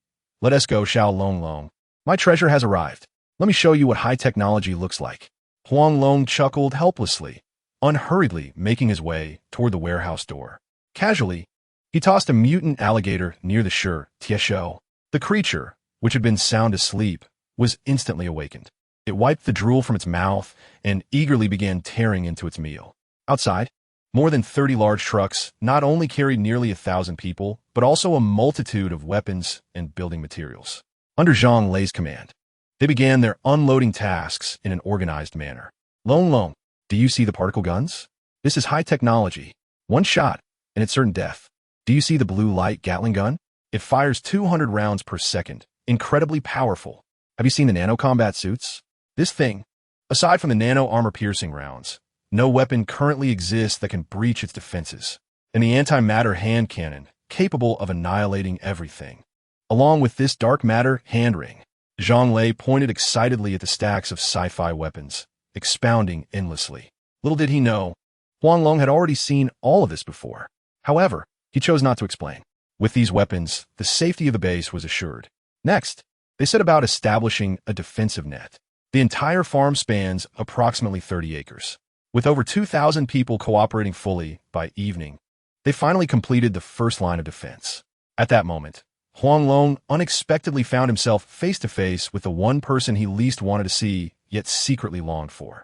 Let us go, Xiao Long Long. My treasure has arrived. Let me show you what high technology looks like. Huang Long chuckled helplessly, unhurriedly making his way toward the warehouse door. Casually, he tossed a mutant alligator near the Tiesho. The creature, which had been sound asleep, was instantly awakened. It wiped the drool from its mouth and eagerly began tearing into its meal. Outside, more than 30 large trucks not only carried nearly 1,000 people, but also a multitude of weapons and building materials. Under Zhang Lei's command, they began their unloading tasks in an organized manner. Long Long, do you see the particle guns? This is high technology. One shot, and it's certain death. Do you see the blue light Gatling gun? It fires 200 rounds per second, incredibly powerful. Have you seen the nano combat suits? This thing, aside from the nano armor piercing rounds, No weapon currently exists that can breach its defenses, and the antimatter hand cannon, capable of annihilating everything. Along with this dark matter hand ring, Zhang Lei pointed excitedly at the stacks of sci-fi weapons, expounding endlessly. Little did he know, Huang Long had already seen all of this before. However, he chose not to explain. With these weapons, the safety of the base was assured. Next, they set about establishing a defensive net. The entire farm spans approximately 30 acres. With over 2,000 people cooperating fully by evening, they finally completed the first line of defense. At that moment, Huang Long unexpectedly found himself face to face with the one person he least wanted to see, yet secretly longed for.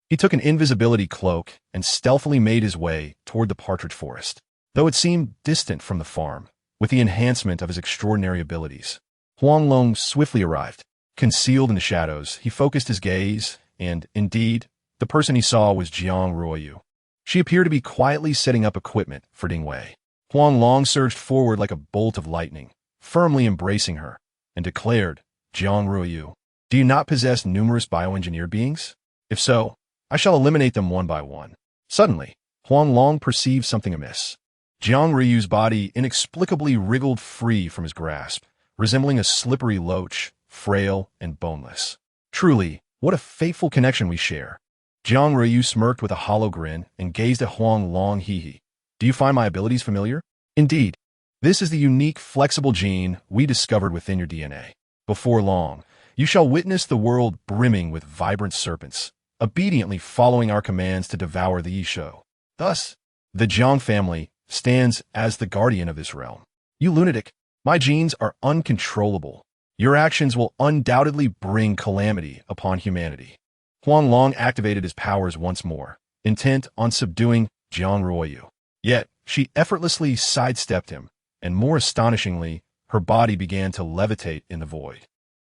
He took an invisibility cloak and stealthily made his way toward the partridge forest. Though it seemed distant from the farm, with the enhancement of his extraordinary abilities, Huang Long swiftly arrived. Concealed in the shadows, he focused his gaze, and, indeed, the person he saw was Jiang Ruoyu. She appeared to be quietly setting up equipment for Ding Wei. Huang Long surged forward like a bolt of lightning, firmly embracing her, and declared, Jiang Ruoyu, do you not possess numerous bioengineered beings? If so, I shall eliminate them one by one. Suddenly, Huang Long perceived something amiss. Jiang Ruoyu's body inexplicably wriggled free from his grasp, resembling a slippery loach, frail and boneless. Truly, what a fateful connection we share. Jiang Ruoyu smirked with a hollow grin and gazed at Huang Long. Hee. Do you find my abilities familiar? Indeed. This is the unique, flexible gene we discovered within your DNA. Before long, you shall witness the world brimming with vibrant serpents, obediently following our commands to devour the Yisho. Thus, the Jiang family stands as the guardian of this realm. You lunatic, my genes are uncontrollable. Your actions will undoubtedly bring calamity upon humanity. Huang Long activated his powers once more, intent on subduing Jiang Ruoyu. Yet, she effortlessly sidestepped him, and more astonishingly, her body began to levitate in the void.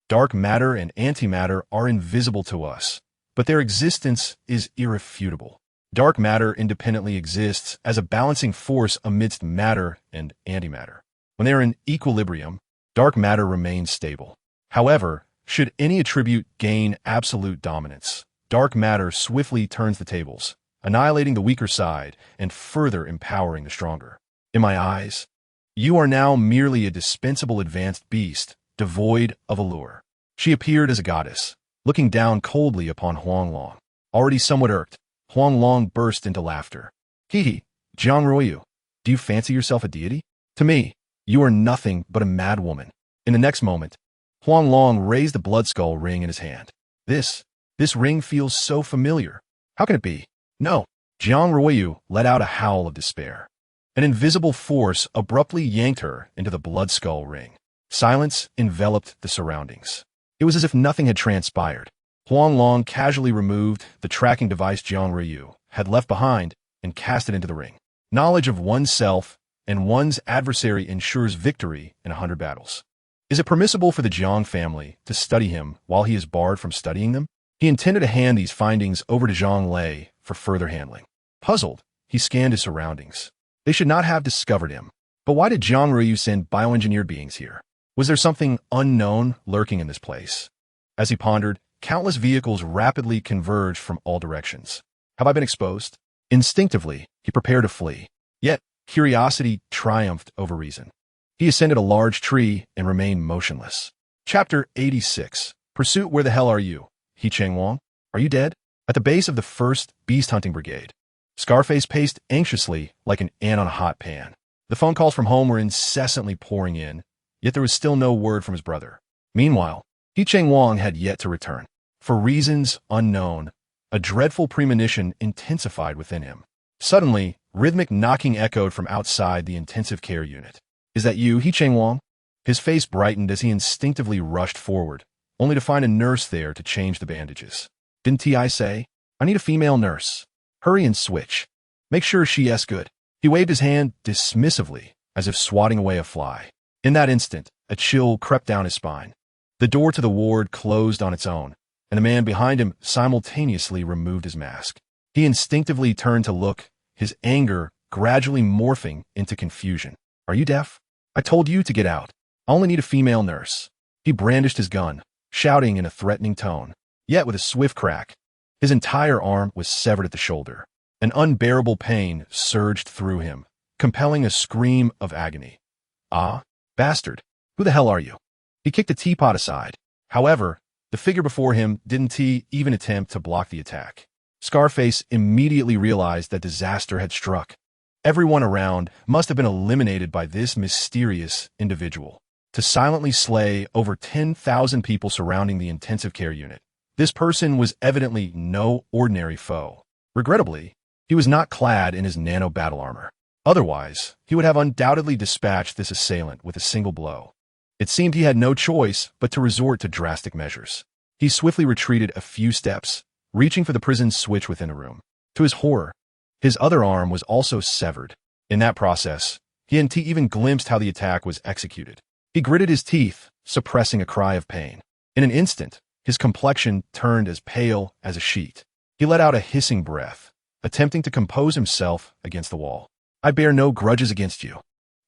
Dark matter and antimatter are invisible to us, but their existence is irrefutable. Dark matter independently exists as a balancing force amidst matter and antimatter. When they are in equilibrium, dark matter remains stable. However, should any attribute gain absolute dominance, dark matter swiftly turns the tables, annihilating the weaker side and further empowering the stronger. In my eyes, you are now merely a dispensable advanced beast, devoid of allure. She appeared as a goddess, looking down coldly upon Huang Long. Already somewhat irked, Huang Long burst into laughter. Hee, Jiang Ruoyu, do you fancy yourself a deity? To me, you are nothing but a mad woman. In the next moment, Huang Long raised the blood skull ring in his hand. This ring feels so familiar. How can it be? No. Jiang Ruoyu let out a howl of despair. An invisible force abruptly yanked her into the blood skull ring. Silence enveloped the surroundings. It was as if nothing had transpired. Huang Long casually removed the tracking device Jiang Ruoyu had left behind and cast it into the ring. Knowledge of oneself and one's adversary ensures victory in 100 battles. Is it permissible for the Jiang family to study him while he is barred from studying them? He intended to hand these findings over to Zhang Lei for further handling. Puzzled, he scanned his surroundings. They should not have discovered him. But why did Jiang Ruoyu send bioengineered beings here? Was there something unknown lurking in this place? As he pondered, countless vehicles rapidly converged from all directions. Have I been exposed? Instinctively, he prepared to flee. Yet, curiosity triumphed over reason. He ascended a large tree and remained motionless. Chapter 86. Pursuit. Where the hell are you? He Cheng Wang? Are you dead? At the base of the 1st Beast Hunting Brigade, Scarface paced anxiously like an ant on a hot pan. The phone calls from home were incessantly pouring in, yet there was still no word from his brother. Meanwhile, He Cheng Wang had yet to return. For reasons unknown, a dreadful premonition intensified within him. Suddenly, rhythmic knocking echoed from outside the intensive care unit. Is that you, He Cheng Wang? His face brightened as he instinctively rushed forward, only to find a nurse there to change the bandages. Didn't I say? I need a female nurse. Hurry and switch. Make sure she's good. He waved his hand dismissively, as if swatting away a fly. In that instant, a chill crept down his spine. The door to the ward closed on its own, and the man behind him simultaneously removed his mask. He instinctively turned to look, his anger gradually morphing into confusion. Are you deaf? I told you to get out. I only need a female nurse. He brandished his gun, shouting in a threatening tone. Yet with a swift crack, his entire arm was severed at the shoulder. An unbearable pain surged through him, compelling a scream of agony. Ah, bastard! Who the hell are you? He kicked the teapot aside. However, the figure before him didn't even attempt to block the attack. Scarface immediately realized that disaster had struck. Everyone around must have been eliminated by this mysterious individual. To silently slay over 10,000 people surrounding the intensive care unit, this person was evidently no ordinary foe. Regrettably, he was not clad in his nano battle armor. Otherwise, he would have undoubtedly dispatched this assailant with a single blow. It seemed he had no choice but to resort to drastic measures. He swiftly retreated a few steps, reaching for the prison switch within a room. To his horror, his other arm was also severed. In that process, he hadn't even glimpsed how the attack was executed. He gritted his teeth, suppressing a cry of pain. In an instant, his complexion turned as pale as a sheet. He let out a hissing breath, attempting to compose himself against the wall. I bear no grudges against you.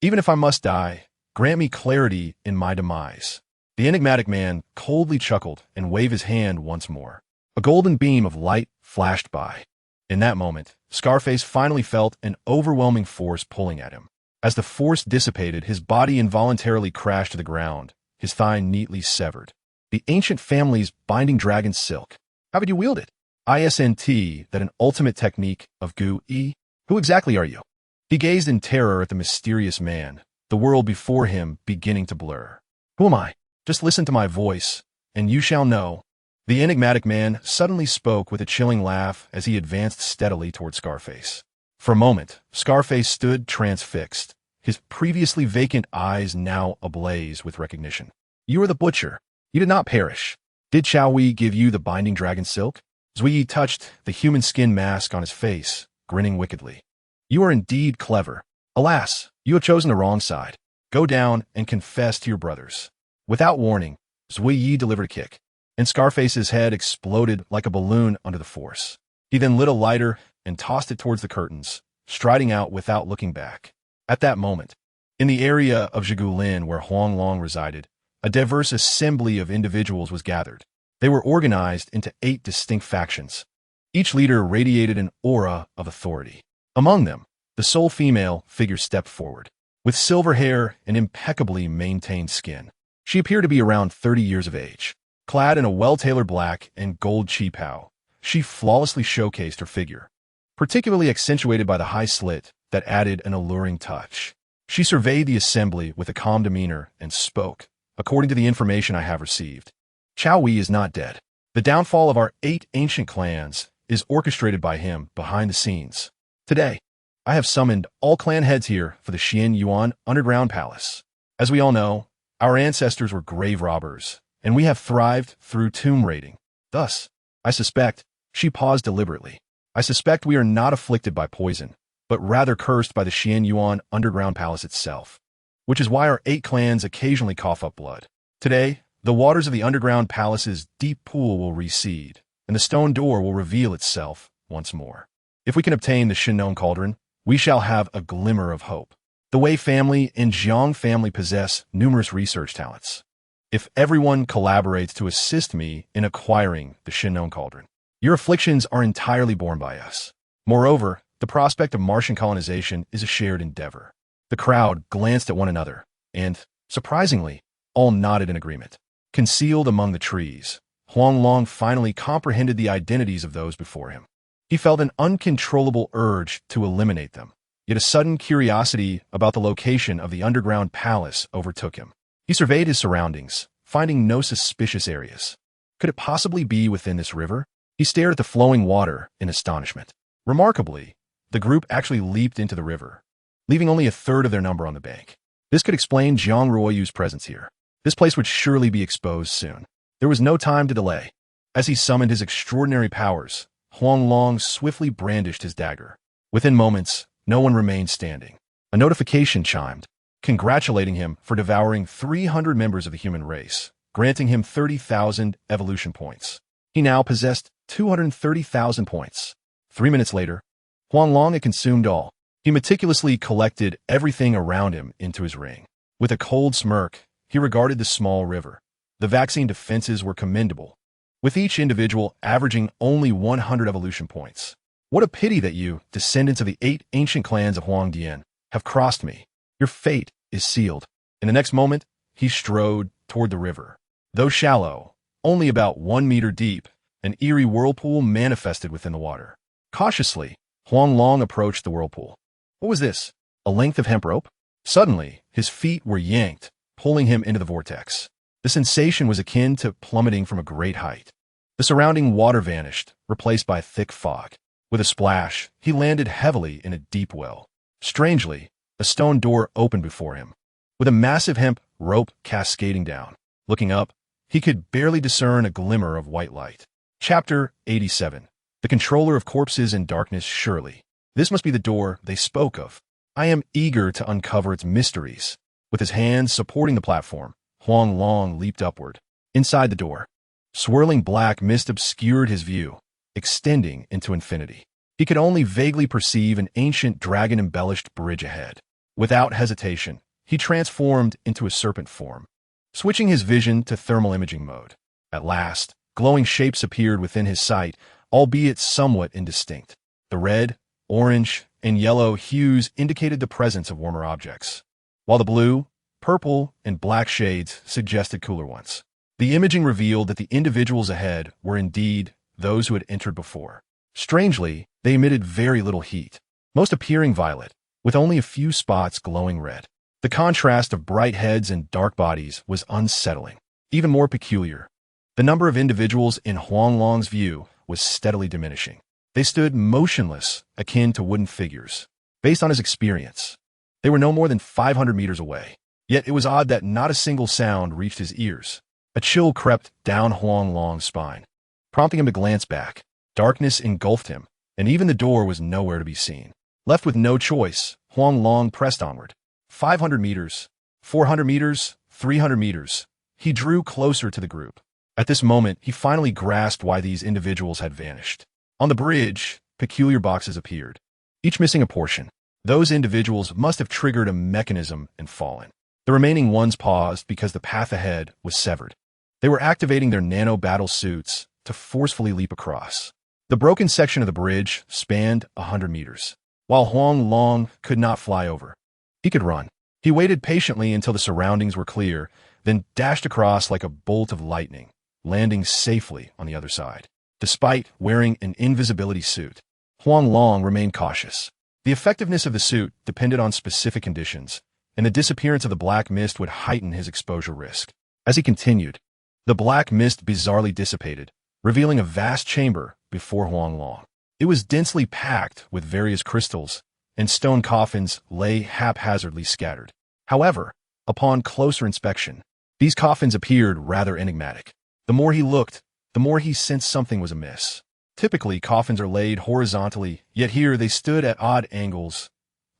Even if I must die, grant me clarity in my demise. The enigmatic man coldly chuckled and waved his hand once more. A golden beam of light flashed by. In that moment, Scarface finally felt an overwhelming force pulling at him. As the force dissipated, his body involuntarily crashed to the ground, his thigh neatly severed. The ancient family's binding dragon silk. How would you wield it? ISNT, that an ultimate technique of Gu-E? Who exactly are you? He gazed in terror at the mysterious man, the world before him beginning to blur. Who am I? Just listen to my voice, and you shall know. The enigmatic man suddenly spoke with a chilling laugh as he advanced steadily toward Scarface. For a moment, Scarface stood transfixed, his previously vacant eyes now ablaze with recognition. You are the butcher. You did not perish. Did Xiaohui give you the binding dragon silk? Zui touched the human skin mask on his face, grinning wickedly. You are indeed clever. Alas, you have chosen the wrong side. Go down and confess to your brothers. Without warning, Zui Yi delivered a kick, and Scarface's head exploded like a balloon under the force. He then lit a lighter and tossed it towards the curtains, striding out without looking back. At that moment, in the area of Zhigulin where Huang Long resided, a diverse assembly of individuals was gathered. They were organized into 8 distinct factions. Each leader radiated an aura of authority. Among them, the sole female figure stepped forward. With silver hair and impeccably maintained skin, she appeared to be around 30 years of age. Clad in a well-tailored black and gold qipao, she flawlessly showcased her figure, particularly accentuated by the high slit that added an alluring touch. She surveyed the assembly with a calm demeanor and spoke, according to the information I have received. Qiao Wei is not dead. The downfall of our 8 ancient clans is orchestrated by him behind the scenes. Today, I have summoned all clan heads here for the Xian Yuan Underground Palace. As we all know, our ancestors were grave robbers, and we have thrived through tomb raiding. Thus, I suspect, she paused deliberately. I suspect we are not afflicted by poison, but rather cursed by the Xian Yuan Underground Palace itself, which is why our 8 clans occasionally cough up blood. Today, the waters of the Underground Palace's deep pool will recede, and the stone door will reveal itself once more. If we can obtain the Shinnong Cauldron, we shall have a glimmer of hope. The Wei family and Jiang family possess numerous research talents. If everyone collaborates to assist me in acquiring the Shinnong Cauldron, your afflictions are entirely borne by us. Moreover, the prospect of Martian colonization is a shared endeavor. The crowd glanced at one another, and, surprisingly, all nodded in agreement. Concealed among the trees, Huang Long finally comprehended the identities of those before him. He felt an uncontrollable urge to eliminate them, yet a sudden curiosity about the location of the underground palace overtook him. He surveyed his surroundings, finding no suspicious areas. Could it possibly be within this river? He stared at the flowing water in astonishment. Remarkably, the group actually leaped into the river, leaving only a third of their number on the bank. This could explain Jiang Ruoyu's presence here. This place would surely be exposed soon. There was no time to delay. As he summoned his extraordinary powers, Huang Long swiftly brandished his dagger. Within moments, no one remained standing. A notification chimed, congratulating him for devouring 300 members of the human race, granting him 30,000 evolution points. He now possessed 230,000 points. 3 minutes later, Huang Long had consumed all. He meticulously collected everything around him into his ring. With a cold smirk, he regarded the small river. The vaccine defenses were commendable, with each individual averaging only 100 evolution points. What a pity that you, descendants of the 8 ancient clans of Huang Dian, have crossed me. Your fate is sealed. In the next moment, he strode toward the river. Though shallow, only about 1 meter deep, an eerie whirlpool manifested within the water. Cautiously, Huang Long approached the whirlpool. What was this? A length of hemp rope? Suddenly, his feet were yanked, pulling him into the vortex. The sensation was akin to plummeting from a great height. The surrounding water vanished, replaced by thick fog. With a splash, he landed heavily in a deep well. Strangely, a stone door opened before him, with a massive hemp rope cascading down. Looking up, he could barely discern a glimmer of white light. Chapter 87. The Controller of Corpses and Darkness. Surely, this must be the door they spoke of. I am eager to uncover its mysteries. With his hands supporting the platform, Huang Long leaped upward. Inside the door, swirling black mist obscured his view, extending into infinity. He could only vaguely perceive an ancient dragon-embellished bridge ahead. Without hesitation, he transformed into a serpent form, switching his vision to thermal imaging mode. At last, glowing shapes appeared within his sight, albeit somewhat indistinct. The red, orange, and yellow hues indicated the presence of warmer objects, while the blue, purple, and black shades suggested cooler ones. The imaging revealed that the individuals ahead were indeed those who had entered before. Strangely, they emitted very little heat, most appearing violet, with only a few spots glowing red. The contrast of bright heads and dark bodies was unsettling. Even more peculiar, the number of individuals in Huang Long's view was steadily diminishing. They stood motionless, akin to wooden figures. Based on his experience, they were no more than 500 meters away. Yet it was odd that not a single sound reached his ears. A chill crept down Huang Long's spine, prompting him to glance back. Darkness engulfed him, and even the door was nowhere to be seen. Left with no choice, Huang Long pressed onward. 500 meters, 400 meters, 300 meters. He drew closer to the group. At this moment, he finally grasped why these individuals had vanished. On the bridge, peculiar boxes appeared, each missing a portion. Those individuals must have triggered a mechanism and fallen. The remaining ones paused because the path ahead was severed. They were activating their nano-battle suits to forcefully leap across. The broken section of the bridge spanned 100 meters. While Huang Long could not fly over, he could run. He waited patiently until the surroundings were clear, then dashed across like a bolt of lightning, landing safely on the other side. Despite wearing an invisibility suit, Huang Long remained cautious. The effectiveness of the suit depended on specific conditions, and the disappearance of the black mist would heighten his exposure risk. As he continued, the black mist bizarrely dissipated, revealing a vast chamber before Huang Long. It was densely packed with various crystals, and stone coffins lay haphazardly scattered. However, upon closer inspection, these coffins appeared rather enigmatic. The more he looked, the more he sensed something was amiss. Typically, coffins are laid horizontally, yet here they stood at odd angles.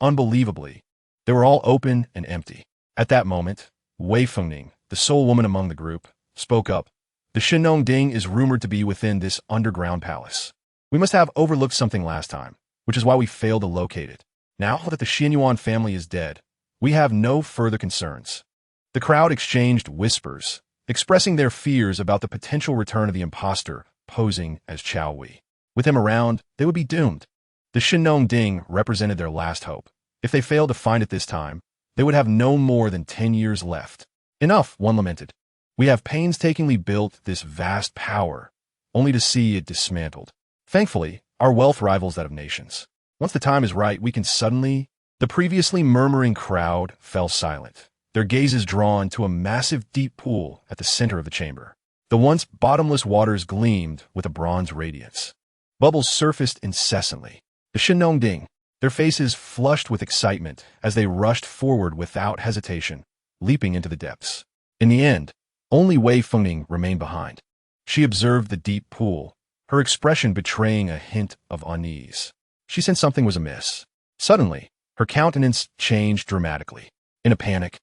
Unbelievably, they were all open and empty. At that moment, Wei Fengning, the sole woman among the group, spoke up. The Shinong Ding is rumored to be within this underground palace. We must have overlooked something last time, which is why we failed to locate it. Now that the Xianyuan family is dead, we have no further concerns. The crowd exchanged whispers, expressing their fears about the potential return of the imposter posing as Chao Wei. With him around, they would be doomed. The Shinong Ding represented their last hope. If they failed to find it this time, they would have no more than 10 years left. Enough, one lamented. We have painstakingly built this vast power, only to see it dismantled. Thankfully, our wealth rivals that of nations. Once the time is right, we can suddenly... The previously murmuring crowd fell silent, their gazes drawn to a massive deep pool at the center of the chamber. The once bottomless waters gleamed with a bronze radiance. Bubbles surfaced incessantly. The Shinong Ding, their faces flushed with excitement as they rushed forward without hesitation, leaping into the depths. In the end, only Wei Fengning remained behind. She observed the deep pool, her expression betraying a hint of unease. She sensed something was amiss. Suddenly, her countenance changed dramatically. In a panic,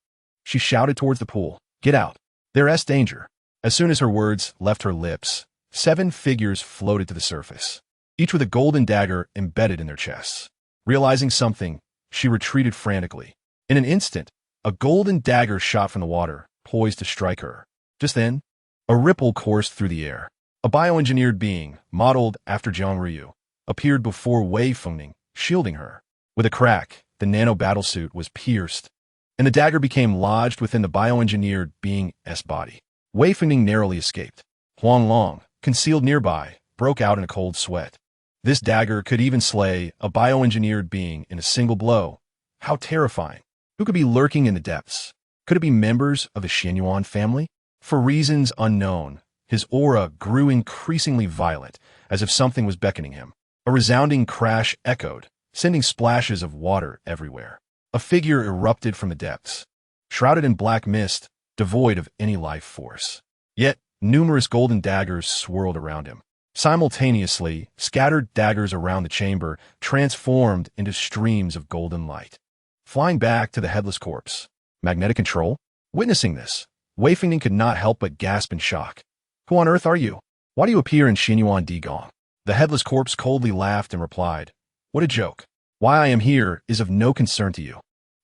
she shouted towards the pool, "Get out! There's danger!" As soon as her words left her lips, 7 figures floated to the surface, each with a golden dagger embedded in their chests. Realizing something, she retreated frantically. In an instant, a golden dagger shot from the water, poised to strike her. Just then, a ripple coursed through the air. A bioengineered being, modeled after Jiang Ryu, appeared before Wei Fengning, shielding her. With a crack, the nano battlesuit was pierced, and the dagger became lodged within the bioengineered being's body. Wei Fengning narrowly escaped. Huang Long, concealed nearby, broke out in a cold sweat. This dagger could even slay a bioengineered being in a single blow. How terrifying. Who could be lurking in the depths? Could it be members of the Xinyuan family? For reasons unknown, his aura grew increasingly violent, as if something was beckoning him. A resounding crash echoed, sending splashes of water everywhere. A figure erupted from the depths, shrouded in black mist, devoid of any life force. Yet, numerous golden daggers swirled around him. Simultaneously, scattered daggers around the chamber transformed into streams of golden light. Flying back to the headless corpse. Magnetic control? Witnessing this, Wei Fengning could not help but gasp in shock. Who on earth are you? Why do you appear in Xinyuan Digong? The headless corpse coldly laughed and replied, What a joke. Why I am here is of no concern to you.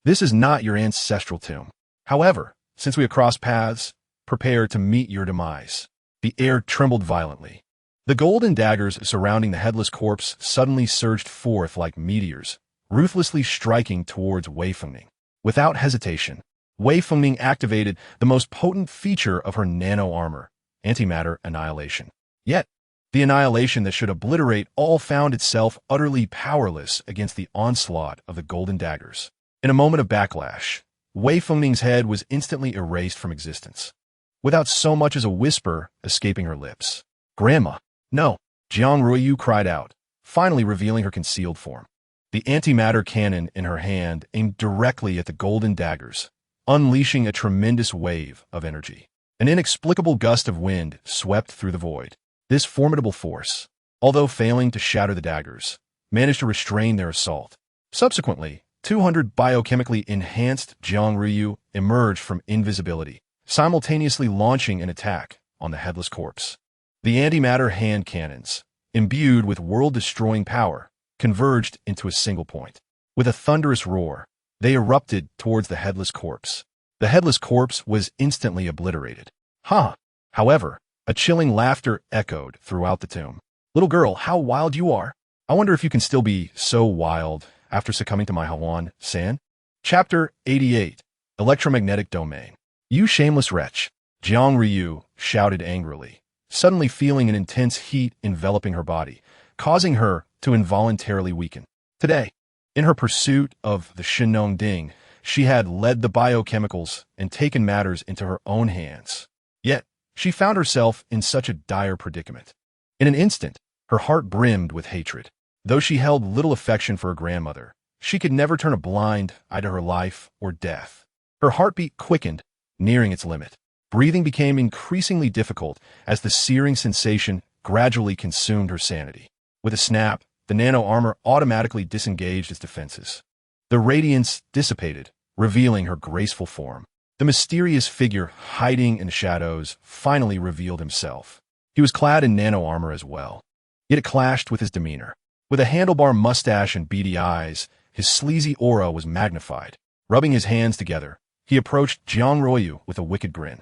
This is not your ancestral tomb. However, since we have crossed paths, prepare to meet your demise. The air trembled violently. The golden daggers surrounding the headless corpse suddenly surged forth like meteors, ruthlessly striking towards Wei Fengning. Without hesitation, Wei Fengning activated the most potent feature of her nano-armor, antimatter annihilation. Yet, the annihilation that should obliterate all found itself utterly powerless against the onslaught of the golden daggers. In a moment of backlash, Wei Fengning's head was instantly erased from existence, without so much as a whisper escaping her lips. Grandma! No! Jiang Ruoyu cried out, finally revealing her concealed form. The antimatter cannon in her hand aimed directly at the golden daggers, unleashing a tremendous wave of energy. An inexplicable gust of wind swept through the void. This formidable force, although failing to shatter the daggers, managed to restrain their assault. Subsequently, 200 biochemically enhanced Jiang Ruoyu emerged from invisibility, simultaneously launching an attack on the headless corpse. The antimatter hand cannons, imbued with world-destroying power, converged into a single point. With a thunderous roar, they erupted towards the headless corpse. The headless corpse was instantly obliterated. However, a chilling laughter echoed throughout the tomb. Little girl, how wild you are. I wonder if you can still be so wild after succumbing to my Hawan-san. Chapter 88, Electromagnetic Domain. You shameless wretch, Jiang Ruoyu shouted angrily, suddenly feeling an intense heat enveloping her body, causing her to involuntarily weaken. Today, in her pursuit of the Shinong Ding, she had led the biochemicals and taken matters into her own hands. Yet, she found herself in such a dire predicament. In an instant, her heart brimmed with hatred. Though she held little affection for her grandmother, she could never turn a blind eye to her life or death. Her heartbeat quickened, nearing its limit. Breathing became increasingly difficult as the searing sensation gradually consumed her sanity. With a snap, the nano-armor automatically disengaged its defenses. The radiance dissipated, revealing her graceful form. The mysterious figure hiding in the shadows finally revealed himself. He was clad in nano-armor as well, yet it clashed with his demeanor. With a handlebar mustache and beady eyes, his sleazy aura was magnified. Rubbing his hands together, he approached Jiang Ruoyu with a wicked grin.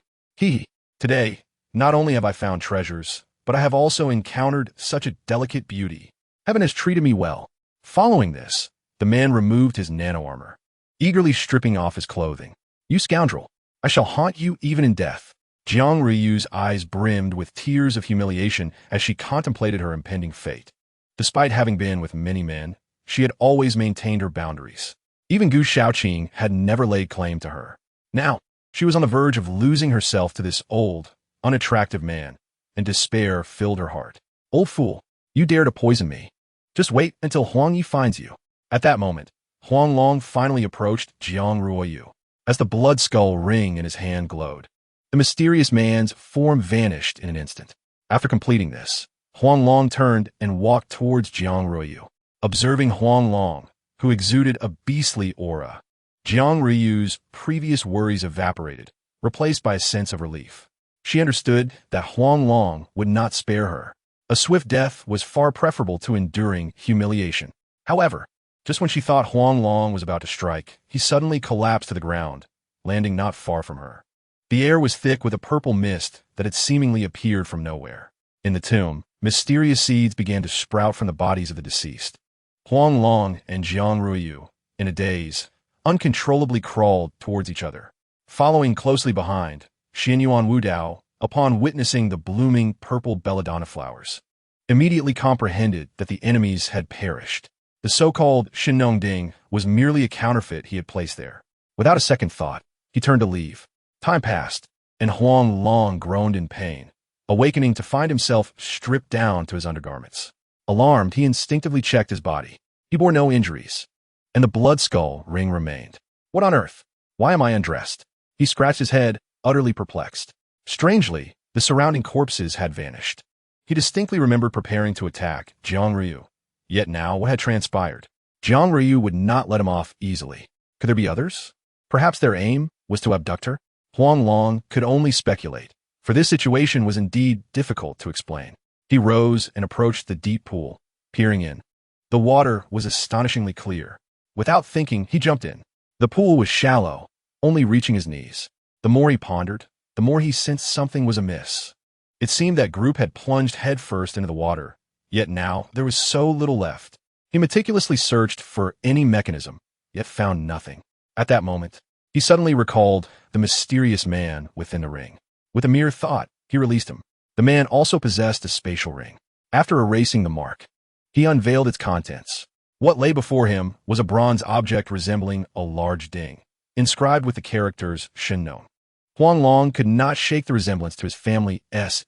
Today, not only have I found treasures, but I have also encountered such a delicate beauty. Heaven has treated me well. Following this, the man removed his nano-armor, eagerly stripping off his clothing. You scoundrel, I shall haunt you even in death. Jiang Ruoyu's eyes brimmed with tears of humiliation as she contemplated her impending fate. Despite having been with many men, she had always maintained her boundaries. Even Gu Shaoqing had never laid claim to her. Now, she was on the verge of losing herself to this old, unattractive man, and despair filled her heart. Old fool, you dare to poison me. Just wait until Huang Yi finds you. At that moment, Huang Long finally approached Jiang Ruoyu. As the blood skull ring in his hand glowed, the mysterious man's form vanished in an instant. After completing this, Huang Long turned and walked towards Jiang Ruoyu. Observing Huang Long, who exuded a beastly aura, Jiang Ruoyu's previous worries evaporated, replaced by a sense of relief. She understood that Huang Long would not spare her. A swift death was far preferable to enduring humiliation. However, just when she thought Huang Long was about to strike, he suddenly collapsed to the ground, landing not far from her. The air was thick with a purple mist that had seemingly appeared from nowhere. In the tomb, Mysterious seeds began to sprout from the bodies of the deceased. Huang Long and Jiang Ruiyu, in a daze, uncontrollably crawled towards each other. Following closely behind, Xianyuan Wudao, upon witnessing the blooming purple belladonna flowers, immediately comprehended that the enemies had perished. The so-called Shinong Ding was merely a counterfeit he had placed there. Without a second thought, he turned to leave. Time passed, and Huang Long groaned in pain, awakening to find himself stripped down to his undergarments. Alarmed, he instinctively checked his body. He bore no injuries, and the blood skull ring remained. What on earth? Why am I undressed? He scratched his head, utterly perplexed. Strangely, the surrounding corpses had vanished. He distinctly remembered preparing to attack Jiang Ryu. Yet now, what had transpired? Jiang Ryu would not let him off easily. Could there be others? Perhaps their aim was to abduct her? Huang Long could only speculate, for this situation was indeed difficult to explain. He rose and approached the deep pool, peering in. The water was astonishingly clear. Without thinking, he jumped in. The pool was shallow, only reaching his knees. The more he pondered, the more he sensed something was amiss. It seemed that group had plunged headfirst into the water, yet now there was so little left. He meticulously searched for any mechanism, yet found nothing. At that moment, he suddenly recalled the mysterious man within the ring. With a mere thought, he released him. The man also possessed a spatial ring. After erasing the mark, he unveiled its contents. What lay before him was a bronze object resembling a large ding, inscribed with the characters Shinnon. Huang Long could not shake the resemblance to his family's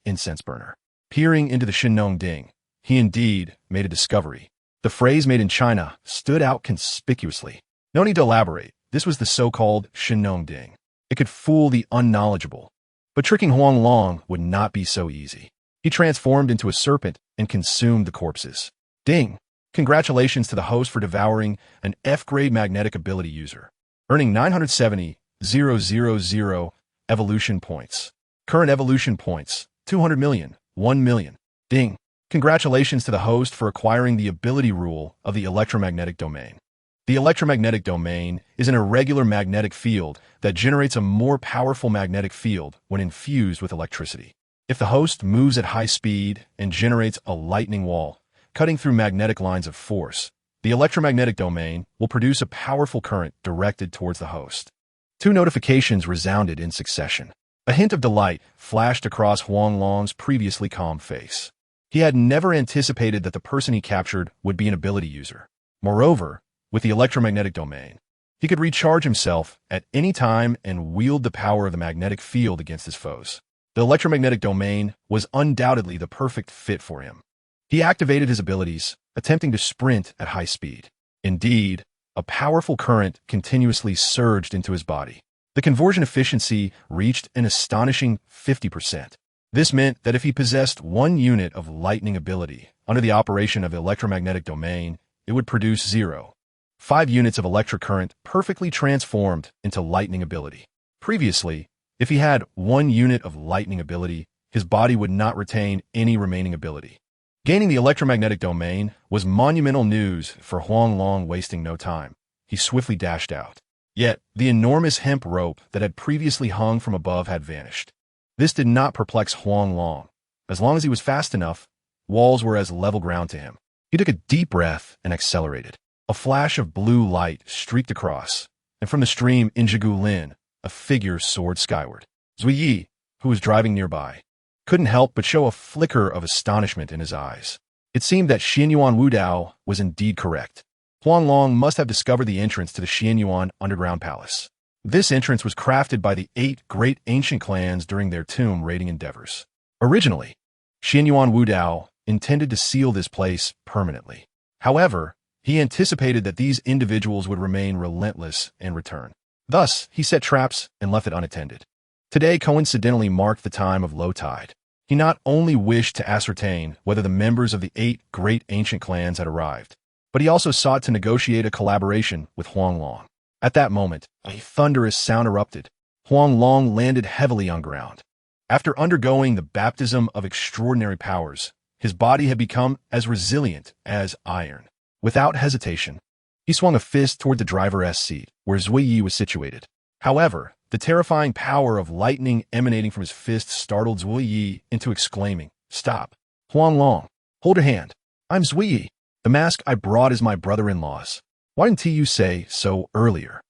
incense burner. Peering into the Shinnon ding, he indeed made a discovery. The phrase "made in China" stood out conspicuously. No need to elaborate. This was the so-called Shinnon ding. It could fool the unknowledgeable. But tricking Huang Long would not be so easy. He transformed into a serpent and consumed the corpses. Ding! Congratulations to the host for devouring an F-grade magnetic ability user, earning 970,000 evolution points. Current evolution points, 200 million, 1 million. Ding! Congratulations to the host for acquiring the ability rule of the electromagnetic domain. The electromagnetic domain is an irregular magnetic field that generates a more powerful magnetic field when infused with electricity. If the host moves at high speed and generates a lightning wall, cutting through magnetic lines of force, the electromagnetic domain will produce a powerful current directed towards the host. 2 notifications resounded in succession. A hint of delight flashed across Huang Long's previously calm face. He had never anticipated that the person he captured would be an ability user. Moreover, with the electromagnetic domain, he could recharge himself at any time and wield the power of the magnetic field against his foes. The electromagnetic domain was undoubtedly the perfect fit for him. He activated his abilities, attempting to sprint at high speed. Indeed, a powerful current continuously surged into his body. The conversion efficiency reached an astonishing 50%. This meant that if he possessed 1 unit of lightning ability under the operation of the electromagnetic domain, it would produce 0.5 units of electric current perfectly transformed into lightning ability. Previously, if he had 1 unit of lightning ability, his body would not retain any remaining ability. Gaining the electromagnetic domain was monumental news for Huang Long, wasting no time. He swiftly dashed out. Yet, the enormous hemp rope that had previously hung from above had vanished. This did not perplex Huang Long. As long as he was fast enough, walls were as level ground to him. He took a deep breath and accelerated. A flash of blue light streaked across, and from the stream Injigu Lin, a figure soared skyward. Zui Yi, who was driving nearby, couldn't help but show a flicker of astonishment in his eyes. It seemed that Xianyuan Wudao was indeed correct. Huang Long must have discovered the entrance to the Xianyuan underground palace. This entrance was crafted by the 8 great ancient clans during their tomb raiding endeavors. Originally, Xianyuan Wudao intended to seal this place permanently. However, he anticipated that these individuals would remain relentless and return. Thus, he set traps and left it unattended. Today coincidentally marked the time of low tide. He not only wished to ascertain whether the members of the 8 great ancient clans had arrived, but he also sought to negotiate a collaboration with Huang Long. At that moment, a thunderous sound erupted. Huang Long landed heavily on ground. After undergoing the baptism of extraordinary powers, his body had become as resilient as iron. Without hesitation, he swung a fist toward the driver's seat, where Zui Yi was situated. However, the terrifying power of lightning emanating from his fist startled Zui Yi into exclaiming, "Stop!" Huang Long, hold your hand. I'm Zui. The mask I brought is my brother-in-law's. Why didn't you say so earlier?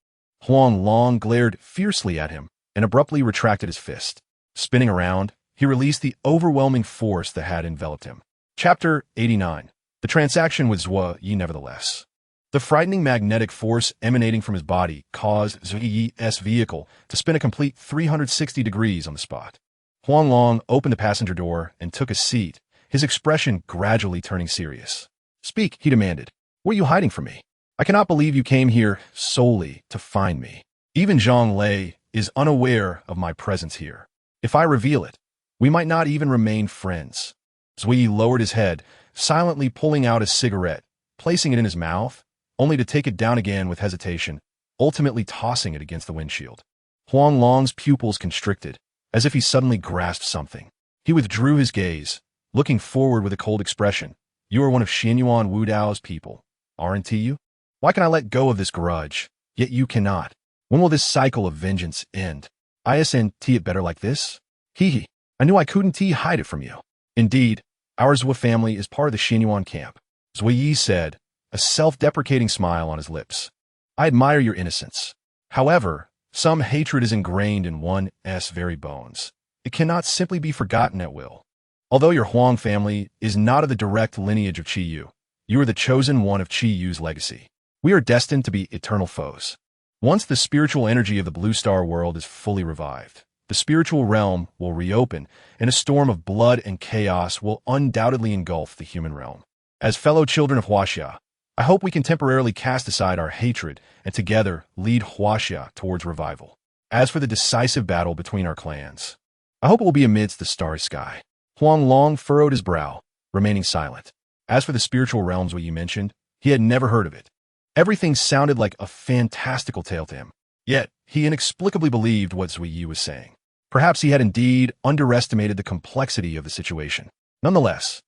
Huang Long glared fiercely at him and abruptly retracted his fist. Spinning around, he released the overwhelming force that had enveloped him. Chapter 89. The transaction with Zhuo Yi nevertheless. The frightening magnetic force emanating from his body caused Zhuo Yi's vehicle to spin a complete 360 degrees on the spot. Huang Long opened the passenger door and took a seat, his expression gradually turning serious. Speak, he demanded. What are you hiding from me? I cannot believe you came here solely to find me. Even Zhang Lei is unaware of my presence here. If I reveal it, we might not even remain friends. Zui lowered his head, silently pulling out a cigarette, placing it in his mouth, only to take it down again with hesitation, ultimately tossing it against the windshield. Huang Long's pupils constricted, as if he suddenly grasped something. He withdrew his gaze, looking forward with a cold expression. You are one of Xianyuan Wudao's people, aren't you? Why can I let go of this grudge, yet you cannot? When will this cycle of vengeance end? Isn't it better like this? Hee. I knew I couldn't hide it from you. Indeed, our Zhou family is part of the Xianyuan camp, Zui Yi said, a self-deprecating smile on his lips. I admire your innocence. However, some hatred is ingrained in one's very bones. It cannot simply be forgotten at will. Although your Huang family is not of the direct lineage of Qi Yu, you are the chosen one of Qi Yu's legacy. We are destined to be eternal foes. Once the spiritual energy of the Blue Star world is fully revived, the spiritual realm will reopen, and a storm of blood and chaos will undoubtedly engulf the human realm. As fellow children of Huaxia, I hope we can temporarily cast aside our hatred and together lead Huaxia towards revival. As for the decisive battle between our clans, I hope it will be amidst the starry sky. Huang Long furrowed his brow, remaining silent. As for the spiritual realms what you mentioned, he had never heard of it. Everything sounded like a fantastical tale to him. Yet, he inexplicably believed what Zui Yi was saying. Perhaps he had indeed underestimated the complexity of the situation. Nonetheless,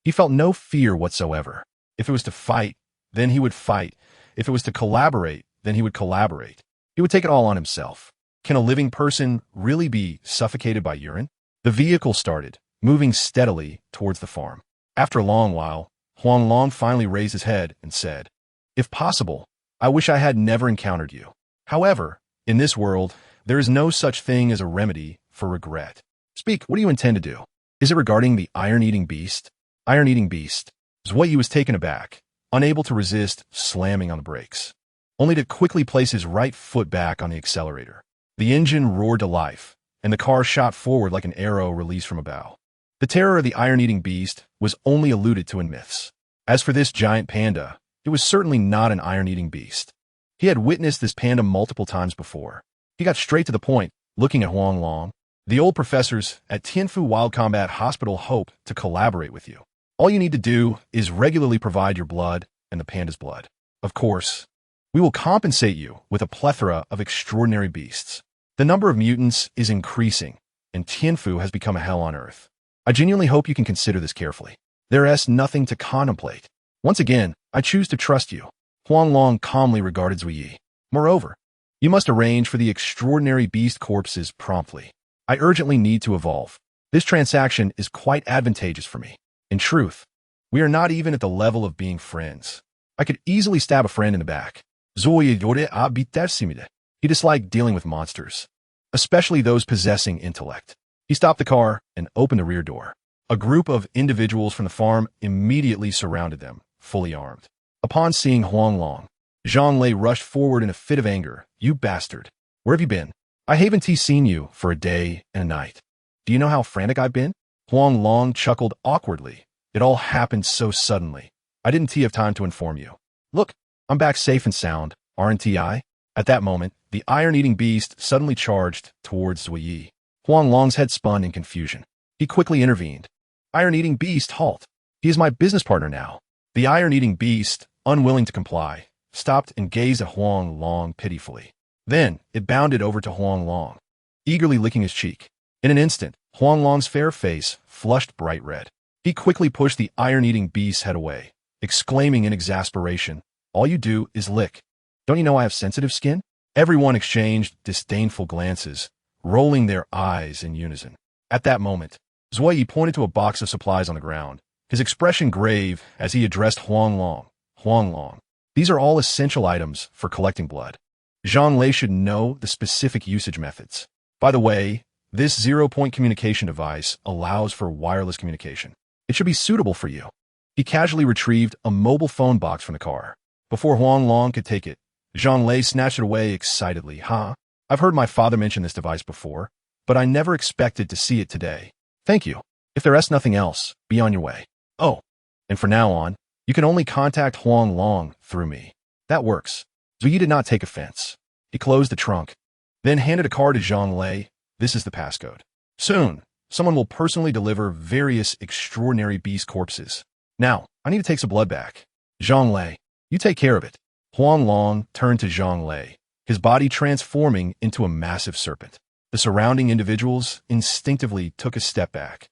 he felt no fear whatsoever. If it was to fight, then he would fight. If it was to collaborate, then he would collaborate. He would take it all on himself. Can a living person really be suffocated by urine? The vehicle started, moving steadily towards the farm. After a long while, Huang Long finally raised his head and said, If possible, I wish I had never encountered you. However, in this world, there is no such thing as a remedy for regret. Speak, what do you intend to do? Is it regarding the iron-eating beast? Iron-eating beast. Zui Yi was taken aback, unable to resist slamming on the brakes, only to quickly place his right foot back on the accelerator. The engine roared to life, and the car shot forward like an arrow released from a bow. The terror of the iron-eating beast was only alluded to in myths. As for this giant panda, it was certainly not an iron-eating beast. He had witnessed this panda multiple times before. He got straight to the point, looking at Huang Long. The old professors at Tianfu Wild Combat Hospital hope to collaborate with you. All you need to do is regularly provide your blood and the panda's blood. Of course, we will compensate you with a plethora of extraordinary beasts. The number of mutants is increasing, and Tianfu has become a hell on earth. I genuinely hope you can consider this carefully. There is nothing to contemplate. Once again, I choose to trust you. Huang Long calmly regarded Zui Yi. Moreover, you must arrange for the extraordinary beast corpses promptly. I urgently need to evolve. This transaction is quite advantageous for me. In truth, we are not even at the level of being friends. I could easily stab a friend in the back. He disliked dealing with monsters, especially those possessing intellect. He stopped the car and opened the rear door. A group of individuals from the farm immediately surrounded them, fully armed. Upon seeing Huang Long, Zhang Lei rushed forward in a fit of anger. You bastard! Where have you been? I haven't seen you for a day and a night. Do you know how frantic I've been? Huang Long chuckled awkwardly. It all happened so suddenly. I didn't have time to inform you. Look, I'm back safe and sound, aren't I? At that moment, the iron-eating beast suddenly charged towards Zui Yi. Huang Long's head spun in confusion. He quickly intervened. Iron-eating beast, halt. He is my business partner now. The iron-eating beast, unwilling to comply, stopped and gazed at Huang Long pitifully. Then, it bounded over to Huang Long, eagerly licking his cheek. In an instant, Huang Long's fair face flushed bright red. He quickly pushed the iron-eating beast's head away, exclaiming in exasperation, All you do is lick. Don't you know I have sensitive skin? Everyone exchanged disdainful glances, rolling their eyes in unison. At that moment, Zui Yi pointed to a box of supplies on the ground his expression grave as he addressed Huang Long. Huang Long. These are all essential items for collecting blood. Zhang Lei should know the specific usage methods. By the way, this zero-point communication device allows for wireless communication. It should be suitable for you. He casually retrieved a mobile phone box from the car. Before Huang Long could take it, Zhang Lei snatched it away excitedly. I've heard my father mention this device before, but I never expected to see it today. Thank you. If there is nothing else, be on your way. Oh, and from now on, you can only contact Huang Long through me. That works. Zui did not take offense. He closed the trunk, then handed a card to Zhang Lei. This is the passcode. Soon, someone will personally deliver various extraordinary beast corpses. Now, I need to take some blood back. Zhang Lei, you take care of it. Huang Long turned to Zhang Lei, his body transforming into a massive serpent. The surrounding individuals instinctively took a step back.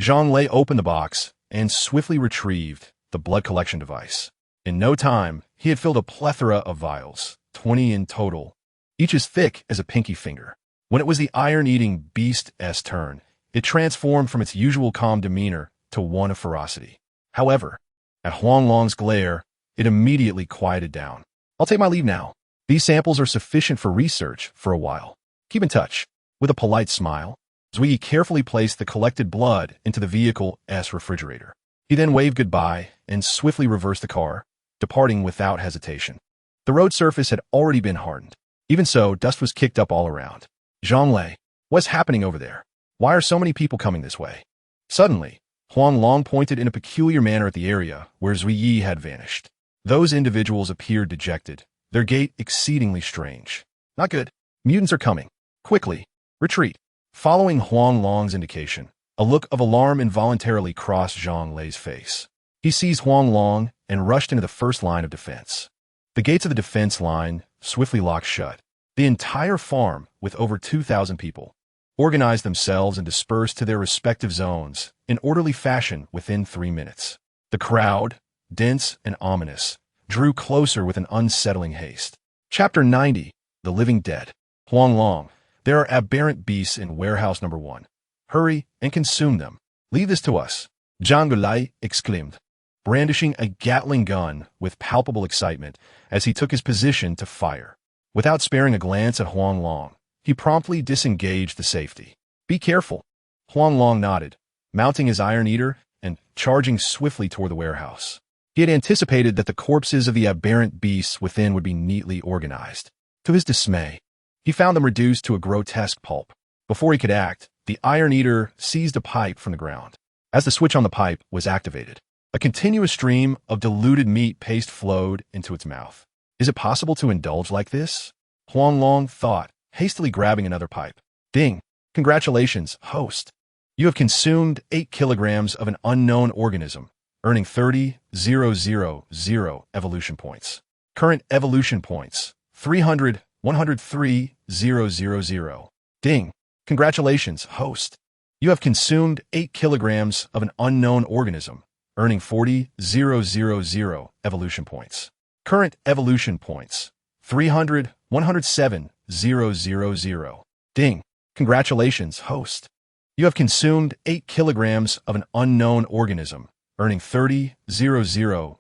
Zhang Lei opened the box and swiftly retrieved the blood collection device. In no time, he had filled a plethora of vials, 20 in total, each as thick as a pinky finger. When it was the iron-eating beast's turn, it transformed from its usual calm demeanor to one of ferocity. However, at Huang Long's glare, it immediately quieted down. I'll take my leave now. These samples are sufficient for research for a while. Keep in touch. With a polite smile, Zui carefully placed the collected blood into the vehicle's refrigerator. He then waved goodbye and swiftly reversed the car, departing without hesitation. The road surface had already been hardened. Even so, dust was kicked up all around. Zhang Lei, what's happening over there? Why are so many people coming this way? Suddenly, Huang Long pointed in a peculiar manner at the area where Zui Yi had vanished. Those individuals appeared dejected, their gait exceedingly strange. Not good. Mutants are coming. Quickly, retreat. Following Huang Long's indication, a look of alarm involuntarily crossed Zhang Lei's face. He seized Huang Long and rushed into the first line of defense. The gates of the defense line swiftly locked shut. The entire farm, with over 2,000 people, organized themselves and dispersed to their respective zones in orderly fashion within 3 minutes. The crowd, dense and ominous, drew closer with an unsettling haste. Chapter 90, The Living Dead. Huang Long, there are aberrant beasts in warehouse number 1. Hurry and consume them. Leave this to us. Zhang Lei exclaimed, brandishing a Gatling gun with palpable excitement as he took his position to fire. Without sparing a glance at Huang Long, he promptly disengaged the safety. Be careful. Huang Long nodded, mounting his Iron Eater and charging swiftly toward the warehouse. He had anticipated that the corpses of the aberrant beasts within would be neatly organized. To his dismay, he found them reduced to a grotesque pulp. Before he could act, the Iron Eater seized a pipe from the ground. As the switch on the pipe was activated, a continuous stream of diluted meat paste flowed into its mouth. Is it possible to indulge like this? Huang Long thought, hastily grabbing another pipe. Ding! Congratulations, host. You have consumed 8 kilograms of an unknown organism, earning 30,000 evolution points. Current evolution points, 300, 103,000. Ding! Congratulations, host. You have consumed 8 kilograms of an unknown organism, earning 40,000 evolution points. Current evolution points, 300, 107,000. Ding! Congratulations, host. You have consumed 8 kilograms of an unknown organism, earning 30,000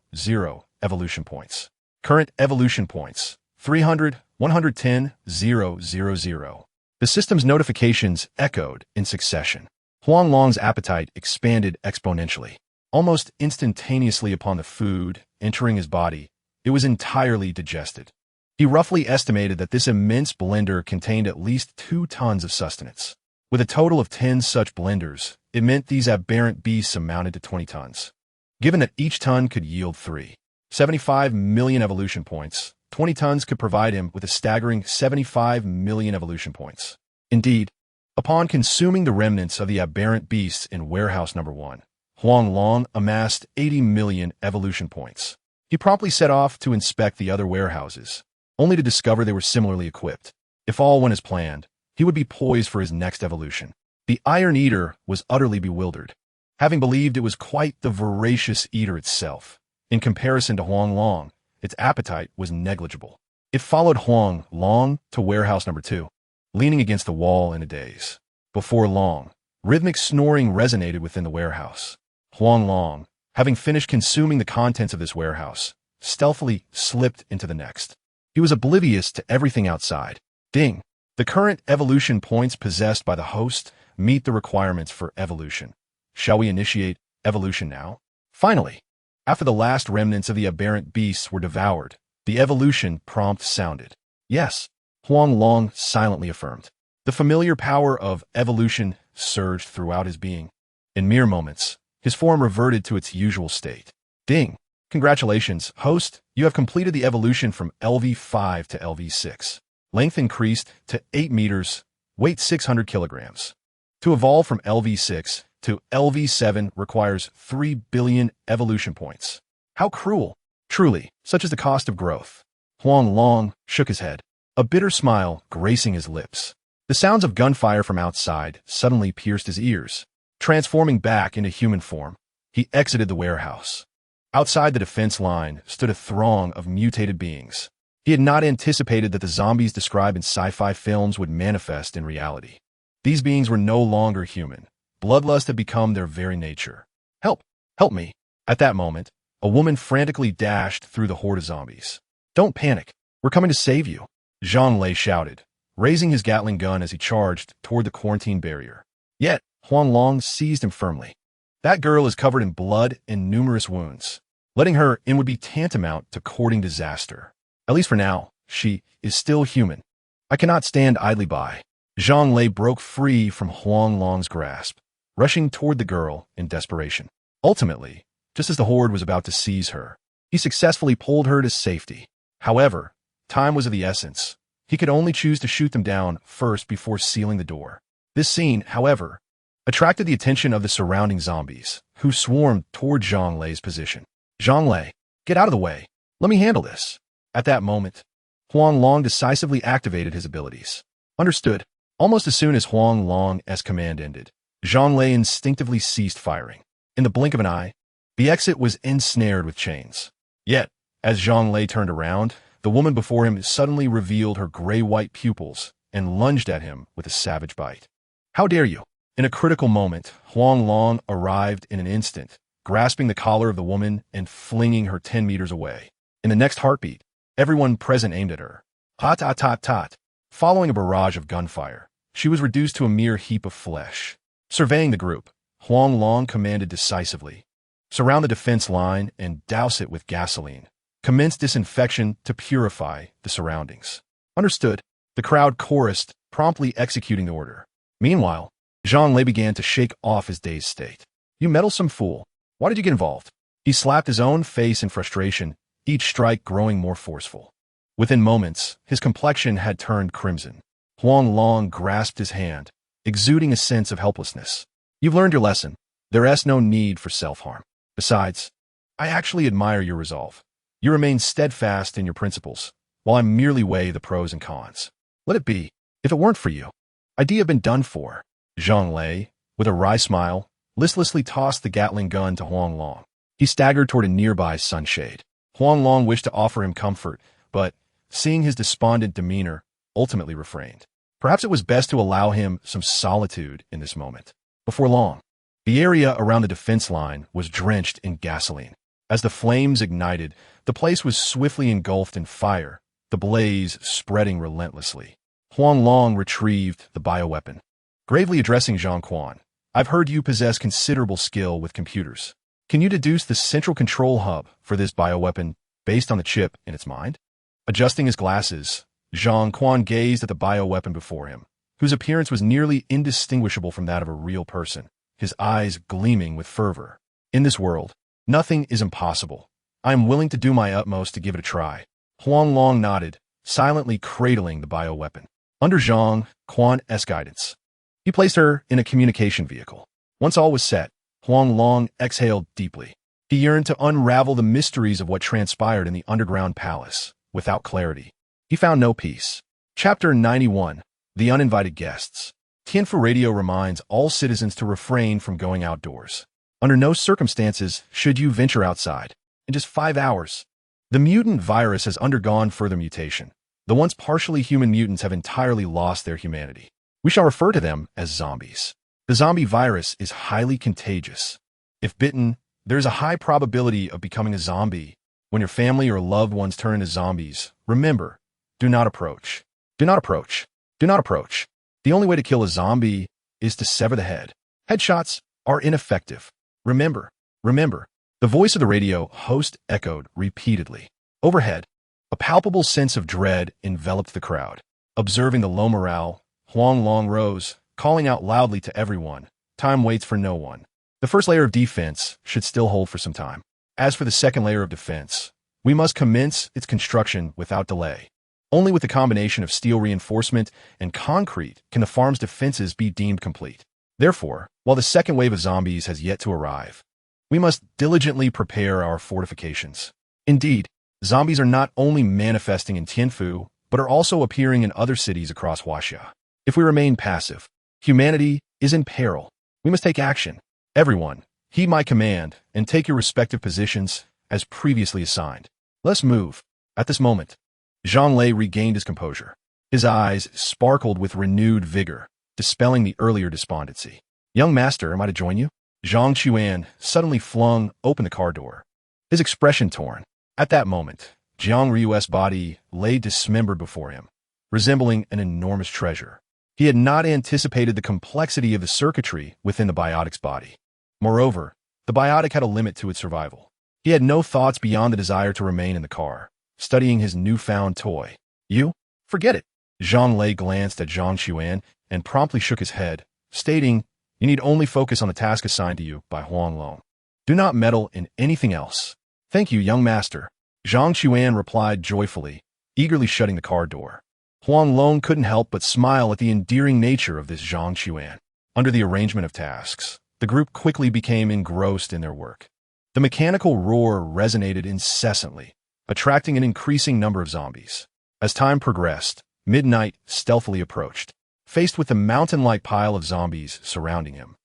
evolution points. Current evolution points, 300, 110,000. The system's notifications echoed in succession. Huang Long's appetite expanded exponentially. Almost instantaneously upon the food entering his body, it was entirely digested. He roughly estimated that this immense blender contained at least 2 tons of sustenance. With a total of 10 such blenders, it meant these aberrant beasts amounted to 20 tons. Given that each ton could yield 75 million evolution points, 20 tons could provide him with a staggering 75 million evolution points. Indeed, upon consuming the remnants of the aberrant beasts in warehouse number 1, Huang Long amassed 80 million evolution points. He promptly set off to inspect the other warehouses, only to discover they were similarly equipped. If all went as planned, he would be poised for his next evolution. The Iron Eater was utterly bewildered, having believed it was quite the voracious eater itself. In comparison to Huang Long, its appetite was negligible. It followed Huang Long to warehouse number 2, leaning against the wall in a daze. Before long, rhythmic snoring resonated within the warehouse. Huang Long, having finished consuming the contents of this warehouse, stealthily slipped into the next. He was oblivious to everything outside. Ding! The current evolution points possessed by the host meet the requirements for evolution. Shall we initiate evolution now? Finally, after the last remnants of the aberrant beasts were devoured, the evolution prompt sounded. Yes, Huang Long silently affirmed. The familiar power of evolution surged throughout his being. In mere moments, his form reverted to its usual state. Ding! Congratulations, host, you have completed the evolution from LV5 to LV6. Length increased to 8 meters, weight 600 kilograms. To evolve from LV6 to LV7 requires 3 billion evolution points. How cruel! Truly, such is the cost of growth. Huang Long shook his head, a bitter smile gracing his lips. The sounds of gunfire from outside suddenly pierced his ears. Transforming back into human form, he exited the warehouse. Outside the defense line stood a throng of mutated beings. He had not anticipated that the zombies described in sci-fi films would manifest in reality. These beings were no longer human. Bloodlust had become their very nature. Help! Help me! At that moment, a woman frantically dashed through the horde of zombies. Don't panic. We're coming to save you, Zhang Lei shouted, raising his Gatling gun as he charged toward the quarantine barrier. Yet, Huang Long seized him firmly. That girl is covered in blood and numerous wounds. Letting her in would be tantamount to courting disaster. At least for now, she is still human. I cannot stand idly by. Zhang Lei broke free from Huang Long's grasp, rushing toward the girl in desperation. Ultimately, just as the horde was about to seize her, he successfully pulled her to safety. However, time was of the essence. He could only choose to shoot them down first before sealing the door. This scene, however, attracted the attention of the surrounding zombies, who swarmed toward Zhang Lei's position. Zhang Lei, get out of the way. Let me handle this. At that moment, Huang Long decisively activated his abilities. Understood. Almost as soon as Huang Long's command ended, Zhang Lei instinctively ceased firing. In the blink of an eye, the exit was ensnared with chains. Yet, as Zhang Lei turned around, the woman before him suddenly revealed her gray-white pupils and lunged at him with a savage bite. How dare you! In a critical moment, Huang Long arrived in an instant, grasping the collar of the woman and flinging her 10 meters away. In the next heartbeat, everyone present aimed at her. Tot, tot, tot, tot. Following a barrage of gunfire, she was reduced to a mere heap of flesh. Surveying the group, Huang Long commanded decisively. Surround the defense line and douse it with gasoline. Commence disinfection to purify the surroundings. Understood. The crowd chorused, promptly executing the order. Meanwhile, Zhang Lei began to shake off his dazed state. You meddlesome fool. Why did you get involved? He slapped his own face in frustration, each strike growing more forceful. Within moments, his complexion had turned crimson. Huang Long grasped his hand, exuding a sense of helplessness. You've learned your lesson. There is no need for self-harm. Besides, I actually admire your resolve. You remain steadfast in your principles, while I merely weigh the pros and cons. Let it be. If it weren't for you, I'd have been done for. Zhang Lei, with a wry smile, listlessly tossed the Gatling gun to Huang Long. He staggered toward a nearby sunshade. Huang Long wished to offer him comfort, but, seeing his despondent demeanor, ultimately refrained. Perhaps it was best to allow him some solitude in this moment. Before long, the area around the defense line was drenched in gasoline. As the flames ignited, the place was swiftly engulfed in fire, the blaze spreading relentlessly. Huang Long retrieved the bioweapon. Gravely addressing Zhang Quan, I've heard you possess considerable skill with computers. Can you deduce the central control hub for this bioweapon based on the chip in its mind? Adjusting his glasses, Zhang Quan gazed at the bioweapon before him, whose appearance was nearly indistinguishable from that of a real person, his eyes gleaming with fervor. In this world, nothing is impossible. I am willing to do my utmost to give it a try. Huang Long nodded, silently cradling the bioweapon. Under Zhang Quan's guidance, he placed her in a communication vehicle. Once all was set, Huang Long exhaled deeply. He yearned to unravel the mysteries of what transpired in the underground palace. Without clarity, he found no peace. Chapter 91. The Uninvited Guests. Tianfu Radio reminds all citizens to refrain from going outdoors. Under no circumstances should you venture outside. In just 5 hours, the mutant virus has undergone further mutation. The once partially human mutants have entirely lost their humanity. We shall refer to them as zombies. The zombie virus is highly contagious. If bitten, There's a high probability of becoming a zombie. When your family or loved ones turn into zombies, remember, do not approach. Do not approach. Do not approach. The only way to kill a zombie is to sever the head. Headshots are ineffective. Remember, remember. The voice of the radio host echoed repeatedly. Overhead, a palpable sense of dread enveloped the crowd. Observing the low morale, Huang Long rose, calling out loudly to everyone, "Time waits for no one." The first layer of defense should still hold for some time. As for the second layer of defense, we must commence its construction without delay. Only with the combination of steel reinforcement and concrete can the farm's defenses be deemed complete. Therefore, while the second wave of zombies has yet to arrive, we must diligently prepare our fortifications. Indeed, zombies are not only manifesting in Tianfu, but are also appearing in other cities across Huaxia. If we remain passive, humanity is in peril. We must take action. Everyone, heed my command and take your respective positions as previously assigned. Let's move. At this moment, Zhang Lei regained his composure. His eyes sparkled with renewed vigor, dispelling the earlier despondency. "Young master, am I to join you?" Zhang Chuan suddenly flung open the car door, his expression torn. At that moment, Jiang Ryu's body lay dismembered before him, resembling an enormous treasure. He had not anticipated the complexity of the circuitry within the biotic's body. Moreover, the biotic had a limit to its survival. He had no thoughts beyond the desire to remain in the car, studying his newfound toy. "You? Forget it." Zhang Lei glanced at Zhang Chuan and promptly shook his head, stating, "You need only focus on the task assigned to you by Huang Long. Do not meddle in anything else." "Thank you, young master," Zhang Chuan replied joyfully, eagerly shutting the car door. Huang Long couldn't help but smile at the endearing nature of this Zhang Chuan. Under the arrangement of tasks, the group quickly became engrossed in their work. The mechanical roar resonated incessantly, attracting an increasing number of zombies. As time progressed, midnight stealthily approached. Faced with the mountain-like pile of zombies surrounding him,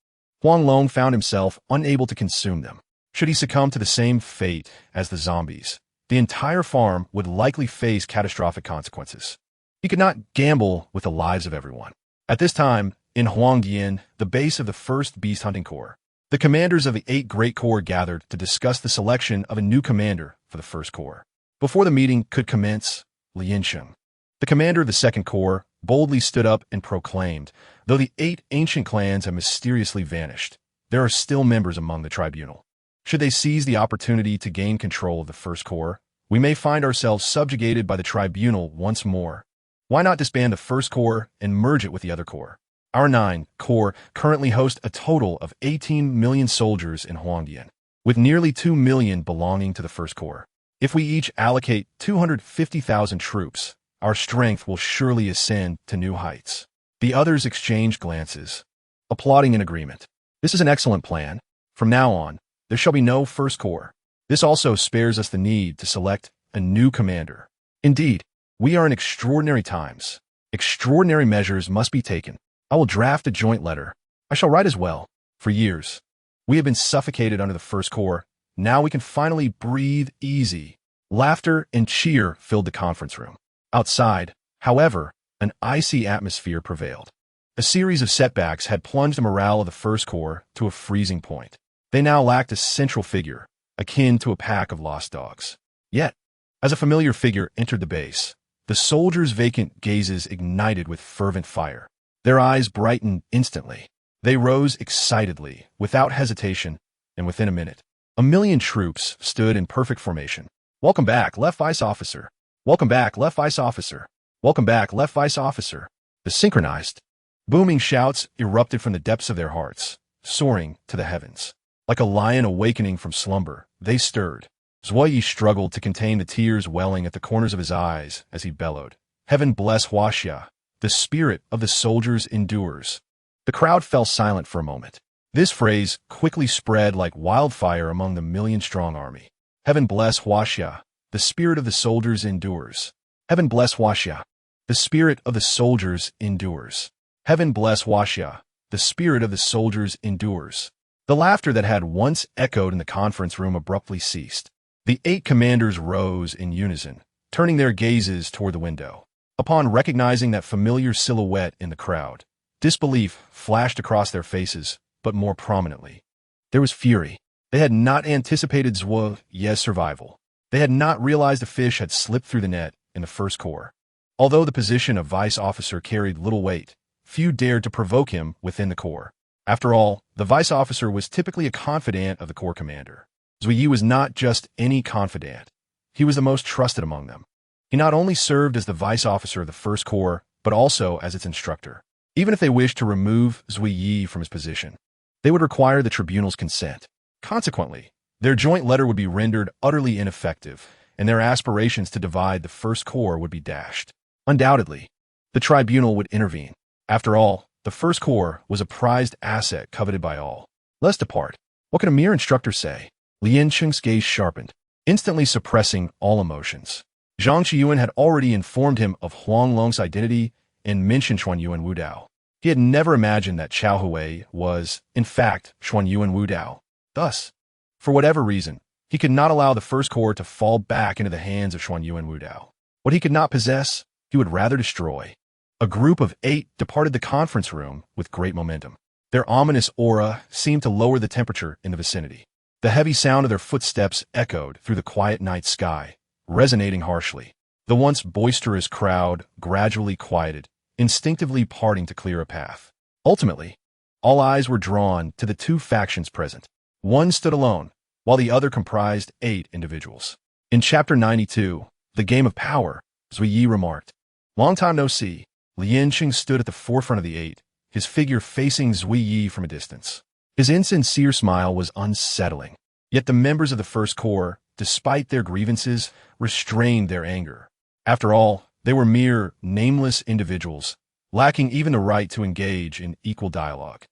Huang Long found himself unable to consume them. Should he succumb to the same fate as the zombies, the entire farm would likely face catastrophic consequences. He could not gamble with the lives of everyone. At this time, in Huangdian, the base of the 1st Beast Hunting Corps, the commanders of the 8 Great Corps gathered to discuss the selection of a new commander for the 1st Corps. Before the meeting could commence, Liansheng, the commander of the 2nd Corps, boldly stood up and proclaimed, "Though the 8 ancient clans have mysteriously vanished, there are still members among the tribunal. Should they seize the opportunity to gain control of the 1st Corps, we may find ourselves subjugated by the tribunal once more. Why not disband the 1st Corps and merge it with the other corps? Our 9 Corps currently host a total of 18 million soldiers in Huangdian, with nearly 2 million belonging to the 1st Corps. If we each allocate 250,000 troops, our strength will surely ascend to new heights." The others exchanged glances, applauding in agreement. "This is an excellent plan. From now on, there shall be no 1st Corps. This also spares us the need to select a new commander. Indeed, we are in extraordinary times. Extraordinary measures must be taken. I will draft a joint letter. I shall write as well. For years, we have been suffocated under the 1st Corps. Now we can finally breathe easy." Laughter and cheer filled the conference room. Outside, however, an icy atmosphere prevailed. A series of setbacks had plunged the morale of the 1st Corps to a freezing point. They now lacked a central figure, akin to a pack of lost dogs. Yet, as a familiar figure entered the base, the soldiers' vacant gazes ignited with fervent fire. Their eyes brightened instantly. They rose excitedly, without hesitation, and within a minute, 1,000,000 troops stood in perfect formation. "Welcome back, Left Vice Officer. Welcome back, Left Vice Officer. Welcome back, Left Vice Officer." The synchronized, booming shouts erupted from the depths of their hearts, soaring to the heavens. Like a lion awakening from slumber, they stirred. Zhuoyi struggled to contain the tears welling at the corners of his eyes as he bellowed, "Heaven bless Huaxia. The spirit of the soldiers endures." The crowd fell silent for a moment. This phrase quickly spread like wildfire among the 1,000,000-strong army. "Heaven bless Huaxia. The spirit of the soldiers endures. Heaven bless Huaxia. The spirit of the soldiers endures. Heaven bless Huaxia. The spirit of the soldiers endures." The laughter that had once echoed in the conference room abruptly ceased. The 8 commanders rose in unison, turning their gazes toward the window. Upon recognizing that familiar silhouette in the crowd, disbelief flashed across their faces, but more prominently, there was fury. They had not anticipated Zhuo Ye's survival. They had not realized a fish had slipped through the net in the first corps. Although the position of vice officer carried little weight, few dared to provoke him within the corps. After all, the vice officer was typically a confidant of the corps commander. Zui Yi was not just any confidant. He was the most trusted among them. He not only served as the vice officer of the first corps, but also as its instructor. Even if they wished to remove Zui Yi from his position, they would require the tribunal's consent. Consequently, their joint letter would be rendered utterly ineffective, and their aspirations to divide the first corps would be dashed. Undoubtedly, the tribunal would intervene. After all, the first corps was a prized asset coveted by all. Let's depart. What can a mere instructor say? Lien Cheng's gaze sharpened, instantly suppressing all emotions. Zhang Qiyuan had already informed him of Huang Long's identity and mentioned Xuan Yuan Wudao. He had never imagined that Qiao Hui was, in fact, Xuan Yuan Wudao. Thus, for whatever reason, he could not allow the first corps to fall back into the hands of Xuan Yuan Wudao. What he could not possess, he would rather destroy. A group of 8 departed the conference room with great momentum. Their ominous aura seemed to lower the temperature in the vicinity. The heavy sound of their footsteps echoed through the quiet night sky, resonating harshly. The once boisterous crowd gradually quieted, instinctively parting to clear a path. Ultimately, all eyes were drawn to the 2 factions present. One stood alone, while the other comprised 8 individuals. In Chapter 92, The Game of Power, Zui Yi remarked, "Long time no see." Lien Qing stood at the forefront of the 8, his figure facing Zui Yi from a distance. His insincere smile was unsettling. Yet the members of the First Corps, despite their grievances, restrained their anger. After all, they were mere, nameless individuals, lacking even the right to engage in equal dialogue.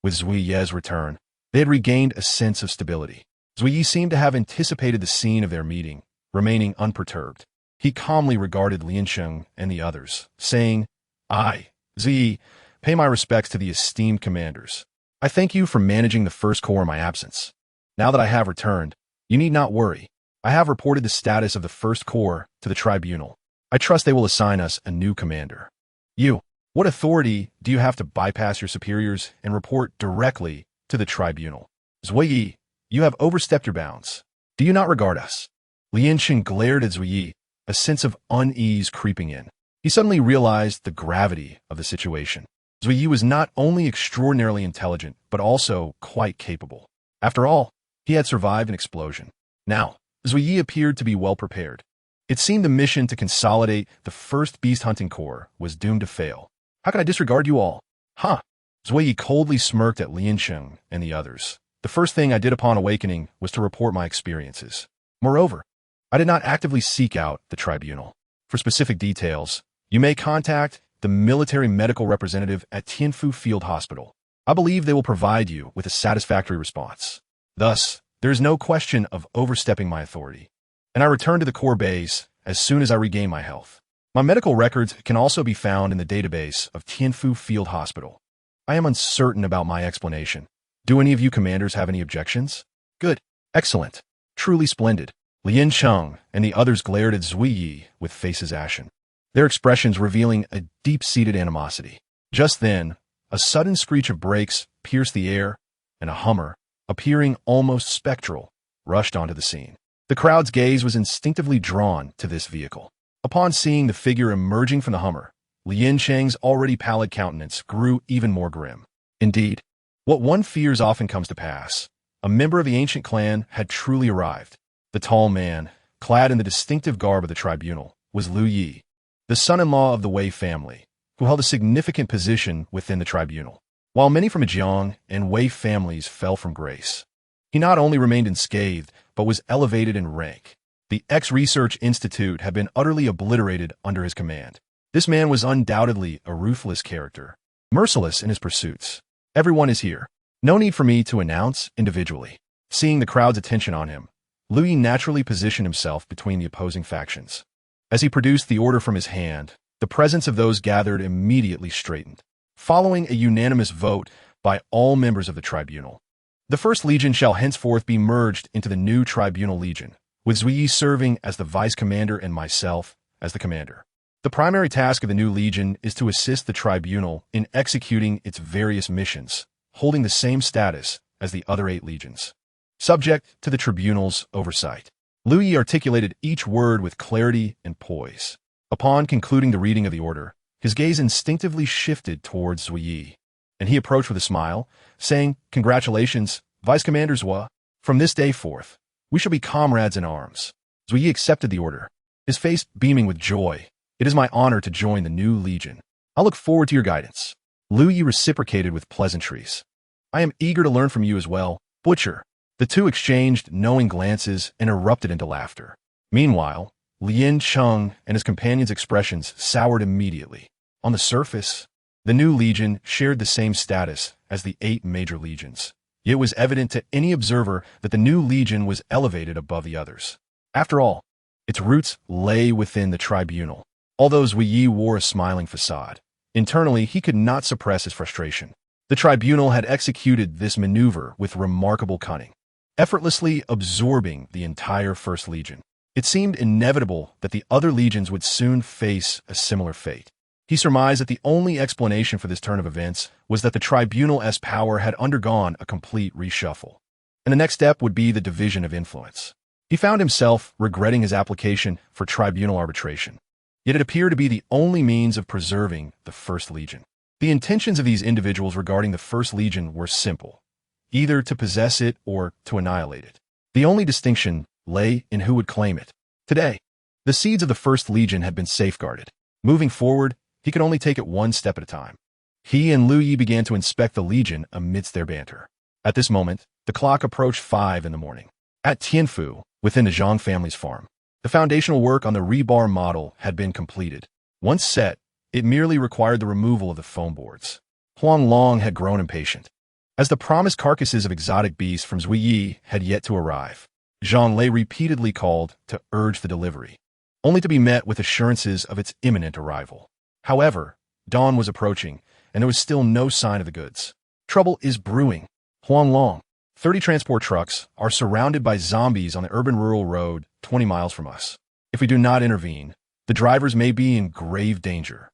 With Zui Ye's return, they had regained a sense of stability. Zui Yi seemed to have anticipated the scene of their meeting, remaining unperturbed. He calmly regarded Lien Sheng and the others, saying, "I, Zui Yi, pay my respects to the esteemed commanders. I thank you for managing the First Corps in my absence. Now that I have returned, you need not worry. I have reported the status of the First Corps to the tribunal. I trust they will assign us a new commander. You, what authority do you have to bypass your superiors and report directly to the tribunal? Zui Yi, you have overstepped your bounds. Do you not regard us?" Lien Qing glared at Zui Yi, a sense of unease creeping in. He suddenly realized the gravity of the situation. Zui Yi was not only extraordinarily intelligent, but also quite capable. After all, he had survived an explosion. Now, Zui Yi appeared to be well prepared. It seemed the mission to consolidate the first beast hunting corps was doomed to fail. "How can I disregard you all?" "Huh." Zui Yi coldly smirked at Lien Sheng and the others. "The first thing I did upon awakening was to report my experiences. Moreover, I did not actively seek out the tribunal. For specific details, you may contact the military medical representative at Tianfu Field Hospital. I believe they will provide you with a satisfactory response. Thus, there is no question of overstepping my authority. And I return to the Corps base as soon as I regain my health. My medical records can also be found in the database of Tianfu Field Hospital. I am uncertain about my explanation. Do any of you commanders have any objections?" "Good. Excellent. Truly splendid." Lien Sheng and the others glared at Zui Yi with faces ashen, their expressions revealing a deep-seated animosity. Just then, a sudden screech of brakes pierced the air, and a Hummer, appearing almost spectral, rushed onto the scene. The crowd's gaze was instinctively drawn to this vehicle. Upon seeing the figure emerging from the Hummer, Lien Sheng's already pallid countenance grew even more grim. Indeed, what one fears often comes to pass. A member of the ancient clan had truly arrived. The tall man, clad in the distinctive garb of the tribunal, was Lu Yi, the son-in-law of the Wei family, who held a significant position within the tribunal. While many from Zhejiang and Wei families fell from grace, he not only remained unscathed, but was elevated in rank. The X-Research Institute had been utterly obliterated under his command. This man was undoubtedly a ruthless character, merciless in his pursuits. "Everyone is here. No need for me to announce individually." Seeing the crowd's attention on him, Lu Yi naturally positioned himself between the opposing factions. As he produced the order from his hand, the presence of those gathered immediately straightened. Following a unanimous vote by all members of the tribunal, the First Legion shall henceforth be merged into the new Tribunal Legion, with Zui Yi serving as the vice commander and myself as the commander. The primary task of the new legion is to assist the tribunal in executing its various missions, holding the same status as the other 8 legions. subject to the tribunal's oversight. Liu Yi articulated each word with clarity and poise. Upon concluding the reading of the order, his gaze instinctively shifted towards Zui Yi, and he approached with a smile, saying, "Congratulations, Vice Commander Zhua. From this day forth, we shall be comrades in arms." Zui Yi accepted the order, his face beaming with joy. "It is my honor to join the new legion. I look forward to your guidance." Liu Yi reciprocated with pleasantries. "I am eager to learn from you as well, Butcher." The two exchanged knowing glances and erupted into laughter. Meanwhile, Lien Cheng and his companion's expressions soured immediately. On the surface, the new legion shared the same status as the 8 major legions. Yet it was evident to any observer that the new legion was elevated above the others. After all, its roots lay within the tribunal. Although Zui Yi wore a smiling facade, internally he could not suppress his frustration. The tribunal had executed this maneuver with remarkable cunning, effortlessly absorbing the entire First Legion. It seemed inevitable that the other legions would soon face a similar fate. He surmised that the only explanation for this turn of events was that the tribunal's power had undergone a complete reshuffle, and the next step would be the division of influence. He found himself regretting his application for tribunal arbitration, yet it appeared to be the only means of preserving the First Legion. The intentions of these individuals regarding the First Legion were simple: either to possess it or to annihilate it. The only distinction lay in who would claim it. Today, the seeds of the First Legion had been safeguarded. Moving forward, he could only take it one step at a time. He and Liu Yi began to inspect the Legion amidst their banter. At this moment, the clock approached 5 in the morning. At Tianfu, within the Zhang family's farm, the foundational work on the rebar model had been completed. Once set, it merely required the removal of the foam boards. Huang Long had grown impatient, as the promised carcasses of exotic beasts from Zui Yi had yet to arrive. Zhang Lei repeatedly called to urge the delivery, only to be met with assurances of its imminent arrival. However, dawn was approaching, and there was still no sign of the goods. "Trouble is brewing. Huang Long, 30 transport trucks are surrounded by zombies on the urban-rural road 20 miles from us. If we do not intervene, the drivers may be in grave danger.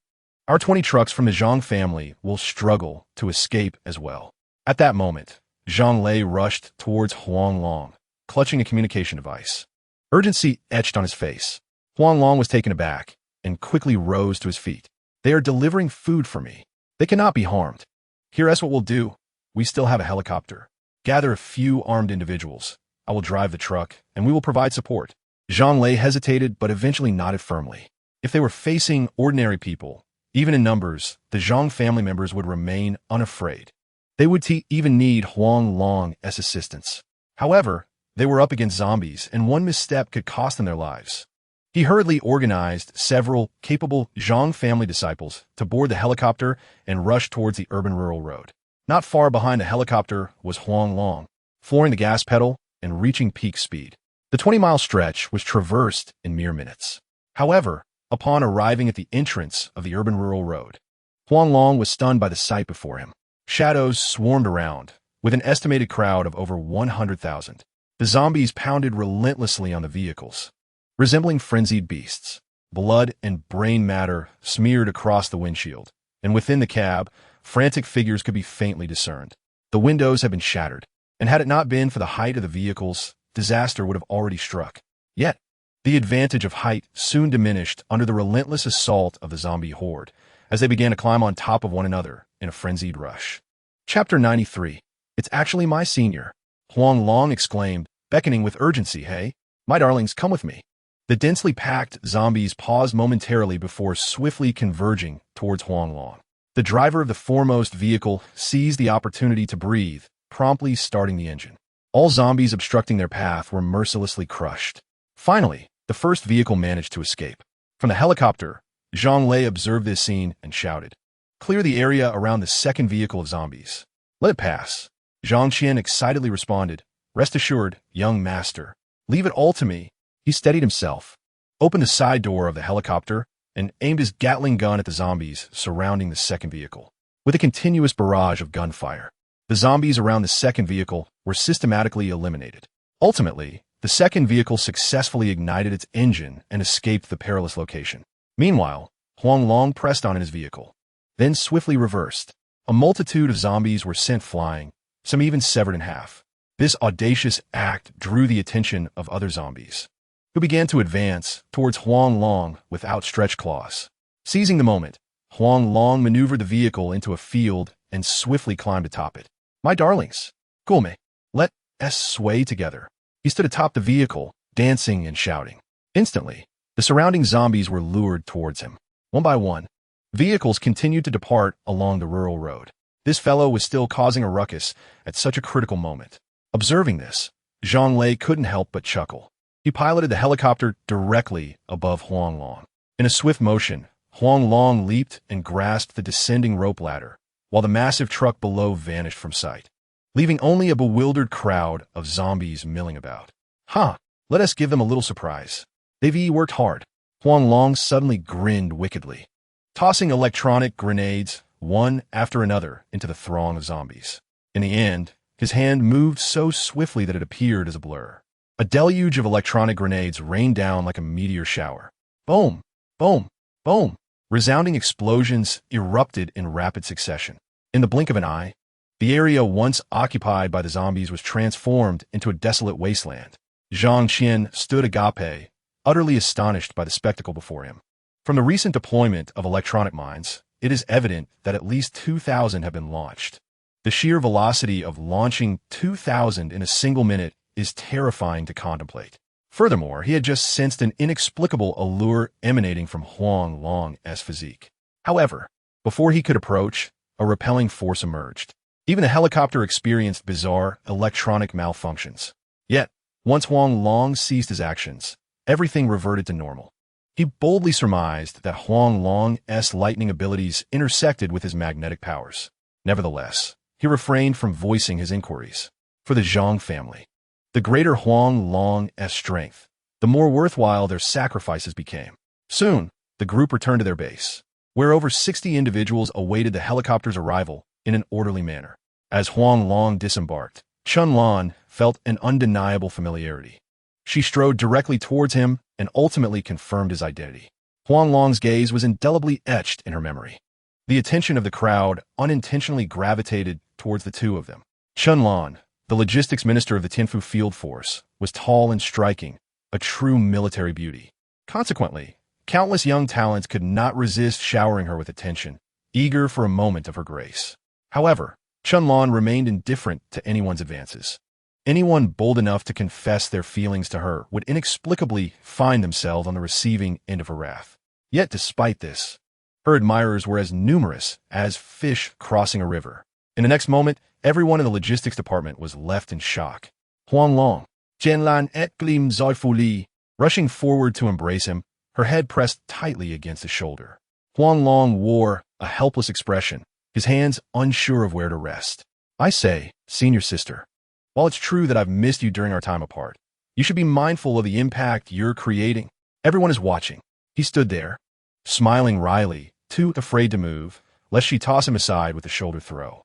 Our 20 trucks from the Zhang family will struggle to escape as well." At that moment, Zhang Lei rushed towards Huang Long, clutching a communication device. Urgency etched on his face. Huang Long was taken aback and quickly rose to his feet. "They are delivering food for me. They cannot be harmed. Here's what we'll do. We still have a helicopter. Gather a few armed individuals. I will drive the truck, and we will provide support." Zhang Lei hesitated but eventually nodded firmly. If they were facing ordinary people, even in numbers, the Zhang family members would remain unafraid. They would even need Huang Long's assistance. However, they were up against zombies, and one misstep could cost them their lives. He hurriedly organized several capable Zhang family disciples to board the helicopter and rush towards the urban-rural road. Not far behind the helicopter was Huang Long, flooring the gas pedal and reaching peak speed. The 20-mile stretch was traversed in mere minutes. However, upon arriving at the entrance of the urban-rural road, Huang Long was stunned by the sight before him. Shadows swarmed around, with an estimated crowd of over 100,000. The zombies pounded relentlessly on the vehicles, resembling frenzied beasts. Blood and brain matter smeared across the windshield, and within the cab, frantic figures could be faintly discerned. The windows had been shattered, and had it not been for the height of the vehicles, disaster would have already struck. Yet, the advantage of height soon diminished under the relentless assault of the zombie horde, as they began to climb on top of one another in a frenzied rush. Chapter 93. "It's actually my senior," Huang Long exclaimed, beckoning with urgency. "Hey, my darlings, come with me." The densely packed zombies paused momentarily before swiftly converging towards Huang Long. The driver of the foremost vehicle seized the opportunity to breathe, promptly starting the engine. All zombies obstructing their path were mercilessly crushed. Finally, the first vehicle managed to escape. From the helicopter, Zhang Lei observed this scene and shouted, "Clear the area around the second vehicle of zombies. Let it pass." Zhang Qian excitedly responded, "Rest assured, young master. Leave it all to me." He steadied himself, opened the side door of the helicopter, and aimed his Gatling gun at the zombies surrounding the second vehicle. With a continuous barrage of gunfire, the zombies around the second vehicle were systematically eliminated. Ultimately, the second vehicle successfully ignited its engine and escaped the perilous location. Meanwhile, Huang Long pressed on in his vehicle, then swiftly reversed. A multitude of zombies were sent flying, some even severed in half. This audacious act drew the attention of other zombies, who began to advance towards Huang Long with outstretched claws. Seizing the moment, Huang Long maneuvered the vehicle into a field and swiftly climbed atop it. "My darlings, Gulme, let us sway together." He stood atop the vehicle, dancing and shouting. Instantly, the surrounding zombies were lured towards him. One by one, vehicles continued to depart along the rural road. This fellow was still causing a ruckus at such a critical moment. Observing this, Zhang Lei couldn't help but chuckle. He piloted the helicopter directly above Huang Long. In a swift motion, Huang Long leaped and grasped the descending rope ladder, while the massive truck below vanished from sight, leaving only a bewildered crowd of zombies milling about. Let us give them a little surprise. They've worked hard. Huang Long suddenly grinned wickedly, tossing electronic grenades one after another into the throng of zombies. In the end, his hand moved so swiftly that it appeared as a blur. A deluge of electronic grenades rained down like a meteor shower. Boom! Boom! Boom! Resounding explosions erupted in rapid succession. In the blink of an eye, the area once occupied by the zombies was transformed into a desolate wasteland. Zhang Qian stood agape, utterly astonished by the spectacle before him. From the recent deployment of electronic mines, it is evident that at least 2,000 have been launched. The sheer velocity of launching 2,000 in a single minute is terrifying to contemplate. Furthermore, he had just sensed an inexplicable allure emanating from Huang Long's physique. However, before he could approach, a repelling force emerged. Even the helicopter experienced bizarre electronic malfunctions. Yet, once Huang Long ceased his actions, everything reverted to normal. He boldly surmised that Huang Long's lightning abilities intersected with his magnetic powers. Nevertheless, he refrained from voicing his inquiries. For the Zhang family, the greater Huang Long's strength, the more worthwhile their sacrifices became. Soon, the group returned to their base, where over 60 individuals awaited the helicopter's arrival in an orderly manner. As Huang Long disembarked, Chunlan felt an undeniable familiarity. She strode directly towards him and ultimately confirmed his identity. Huang Long's gaze was indelibly etched in her memory. The attention of the crowd unintentionally gravitated towards the two of them. Chunlan, the logistics minister of the Tianfu Field Force, was tall and striking, a true military beauty. Consequently, countless young talents could not resist showering her with attention, eager for a moment of her grace. However, Chunlan remained indifferent to anyone's advances. Anyone bold enough to confess their feelings to her would inexplicably find themselves on the receiving end of her wrath. Yet despite this, her admirers were as numerous as fish crossing a river. In the next moment, everyone in the logistics department was left in shock. Huang Long, Jianlan et glim joyfully, rushing forward to embrace him, her head pressed tightly against his shoulder. Huang Long wore a helpless expression, his hands unsure of where to rest. "I say, senior sister, while it's true that I've missed you during our time apart, you should be mindful of the impact you're creating. Everyone is watching." He stood there, smiling wryly, too afraid to move, lest she toss him aside with a shoulder throw.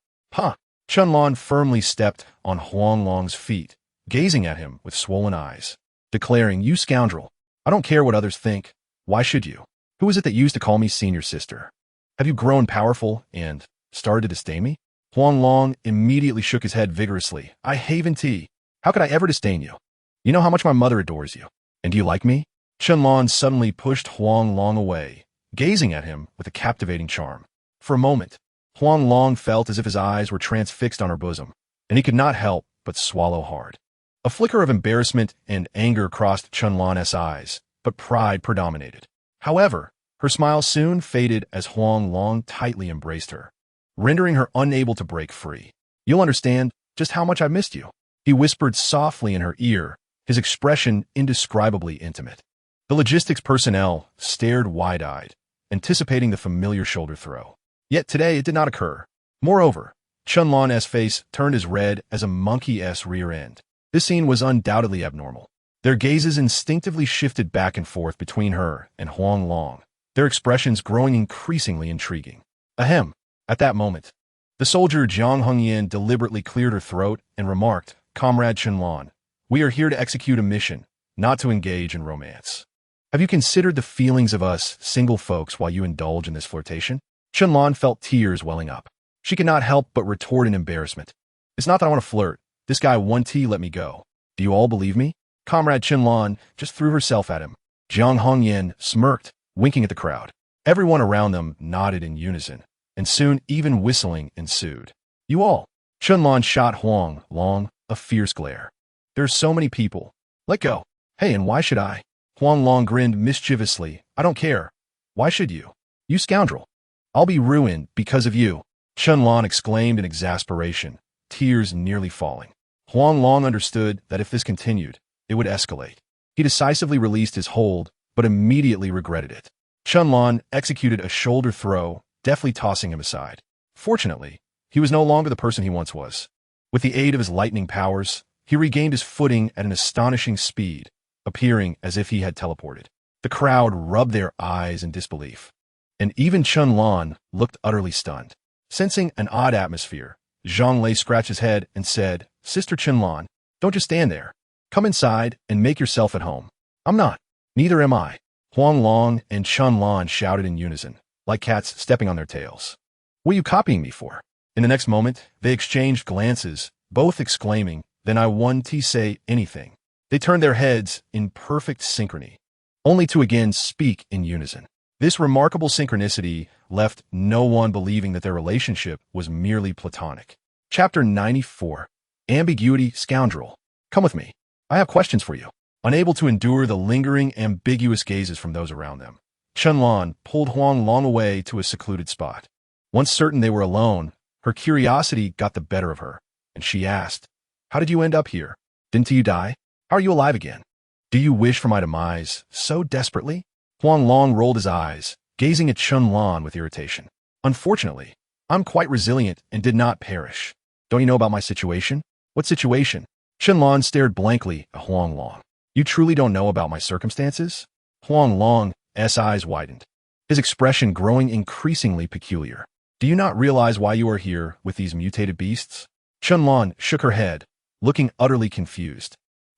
Chunlan firmly stepped on Huang Long's feet, gazing at him with swollen eyes, declaring, "You scoundrel, I don't care what others think. Why should you? Who is it that used to call me senior sister? Have you grown powerful and started to disdain me?" Huang Long immediately shook his head vigorously. "I haven tea. How could I ever disdain you? You know how much my mother adores you. And do you like me?" Chunlan suddenly pushed Huang Long away, gazing at him with a captivating charm. For a moment, Huang Long felt as if his eyes were transfixed on her bosom, and he could not help but swallow hard. A flicker of embarrassment and anger crossed Chunlan's eyes, but pride predominated. However, her smile soon faded as Huang Long tightly embraced her, rendering her unable to break free. "You'll understand just how much I missed you," he whispered softly in her ear, his expression indescribably intimate. The logistics personnel stared wide-eyed, anticipating the familiar shoulder throw. Yet today it did not occur. Moreover, Chunlan's face turned as red as a monkey's rear end. This scene was undoubtedly abnormal. Their gazes instinctively shifted back and forth between her and Huang Long, their expressions growing increasingly intriguing. Ahem. At that moment, the soldier Jiang Hongyan deliberately cleared her throat and remarked, "Comrade Chunlan, we are here to execute a mission, not to engage in romance. Have you considered the feelings of us single folks while you indulge in this flirtation?" Chunlan felt tears welling up. She could not help but retort in embarrassment. "It's not that I want to flirt. This guy 1T let me go. Do you all believe me? Comrade Qinlan just threw herself at him. Jiang Hongyan smirked, winking at the crowd. Everyone around them nodded in unison, and soon even whistling ensued. You all. Qinlan shot Huang Long a fierce glare. There's so many people. Let go. Hey, and why should I? Huang Long grinned mischievously. I don't care. Why should you? You scoundrel. I'll be ruined because of you. Qinlan exclaimed in exasperation, tears nearly falling. Huang Long understood that if this continued, it would escalate. He decisively released his hold, but immediately regretted it. Qinlan executed a shoulder throw, deftly tossing him aside. Fortunately, he was no longer the person he once was. With the aid of his lightning powers, he regained his footing at an astonishing speed, appearing as if he had teleported. The crowd rubbed their eyes in disbelief, and even Qinlan looked utterly stunned. Sensing an odd atmosphere, Zhang Lei scratched his head and said, Sister Qinlan, don't just stand there. Come inside and make yourself at home. I'm not. Neither am I. Huang Long and Qinlan shouted in unison, like cats stepping on their tails. What are you copying me for? In the next moment, they exchanged glances, both exclaiming, Then I won't say anything. They turned their heads in perfect synchrony, only to again speak in unison. This remarkable synchronicity left no one believing that their relationship was merely platonic. Chapter 94. Ambiguity Scoundrel. Come with me. I have questions for you. Unable to endure the lingering, ambiguous gazes from those around them, Qinlan pulled Huang Long away to a secluded spot. Once certain they were alone, her curiosity got the better of her, and she asked, How did you end up here? Didn't you die? How are you alive again? Do you wish for my demise so desperately? Huang Long rolled his eyes, gazing at Qinlan with irritation. Unfortunately, I'm quite resilient and did not perish. Don't you know about my situation? What situation? Qinlan stared blankly at Huang Long. You truly don't know about my circumstances? Huang Long's eyes widened, his expression growing increasingly peculiar. Do you not realize why you are here with these mutated beasts? Qinlan shook her head, looking utterly confused.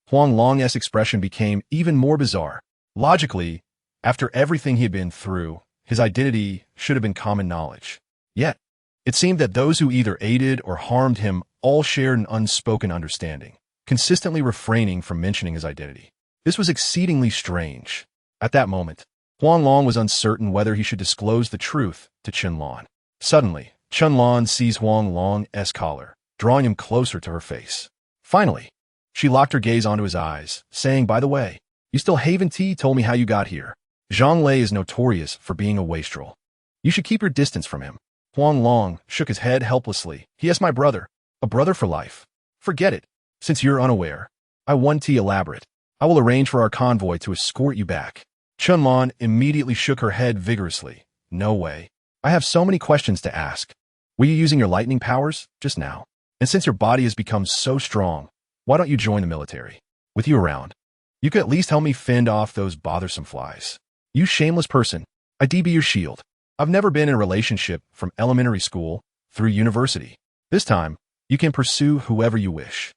Huang Long's expression became even more bizarre. Logically, after everything he had been through, his identity should have been common knowledge. Yet, it seemed that those who either aided or harmed him all shared an unspoken understanding, consistently refraining from mentioning his identity. This was exceedingly strange. At that moment, Huang Long was uncertain whether he should disclose the truth to Qinlan. Suddenly, Qinlan seized Huang Long's collar, drawing him closer to her face. Finally, she locked her gaze onto his eyes, saying, By the way, you still haven't told me how you got here. Zhang Lei is notorious for being a wastrel. You should keep your distance from him. Huang Long shook his head helplessly. He is my brother, a brother for life. Forget it. Since you're unaware, I want elaborate. I will arrange for our convoy to escort you back. Qinlan immediately shook her head vigorously. No way. I have so many questions to ask. Were you using your lightning powers just now? And since your body has become so strong, why don't you join the military? With you around, you could at least help me fend off those bothersome flies. You shameless person, I'd be your shield. I've never been in a relationship from elementary school through university. This time, you can pursue whoever you wish.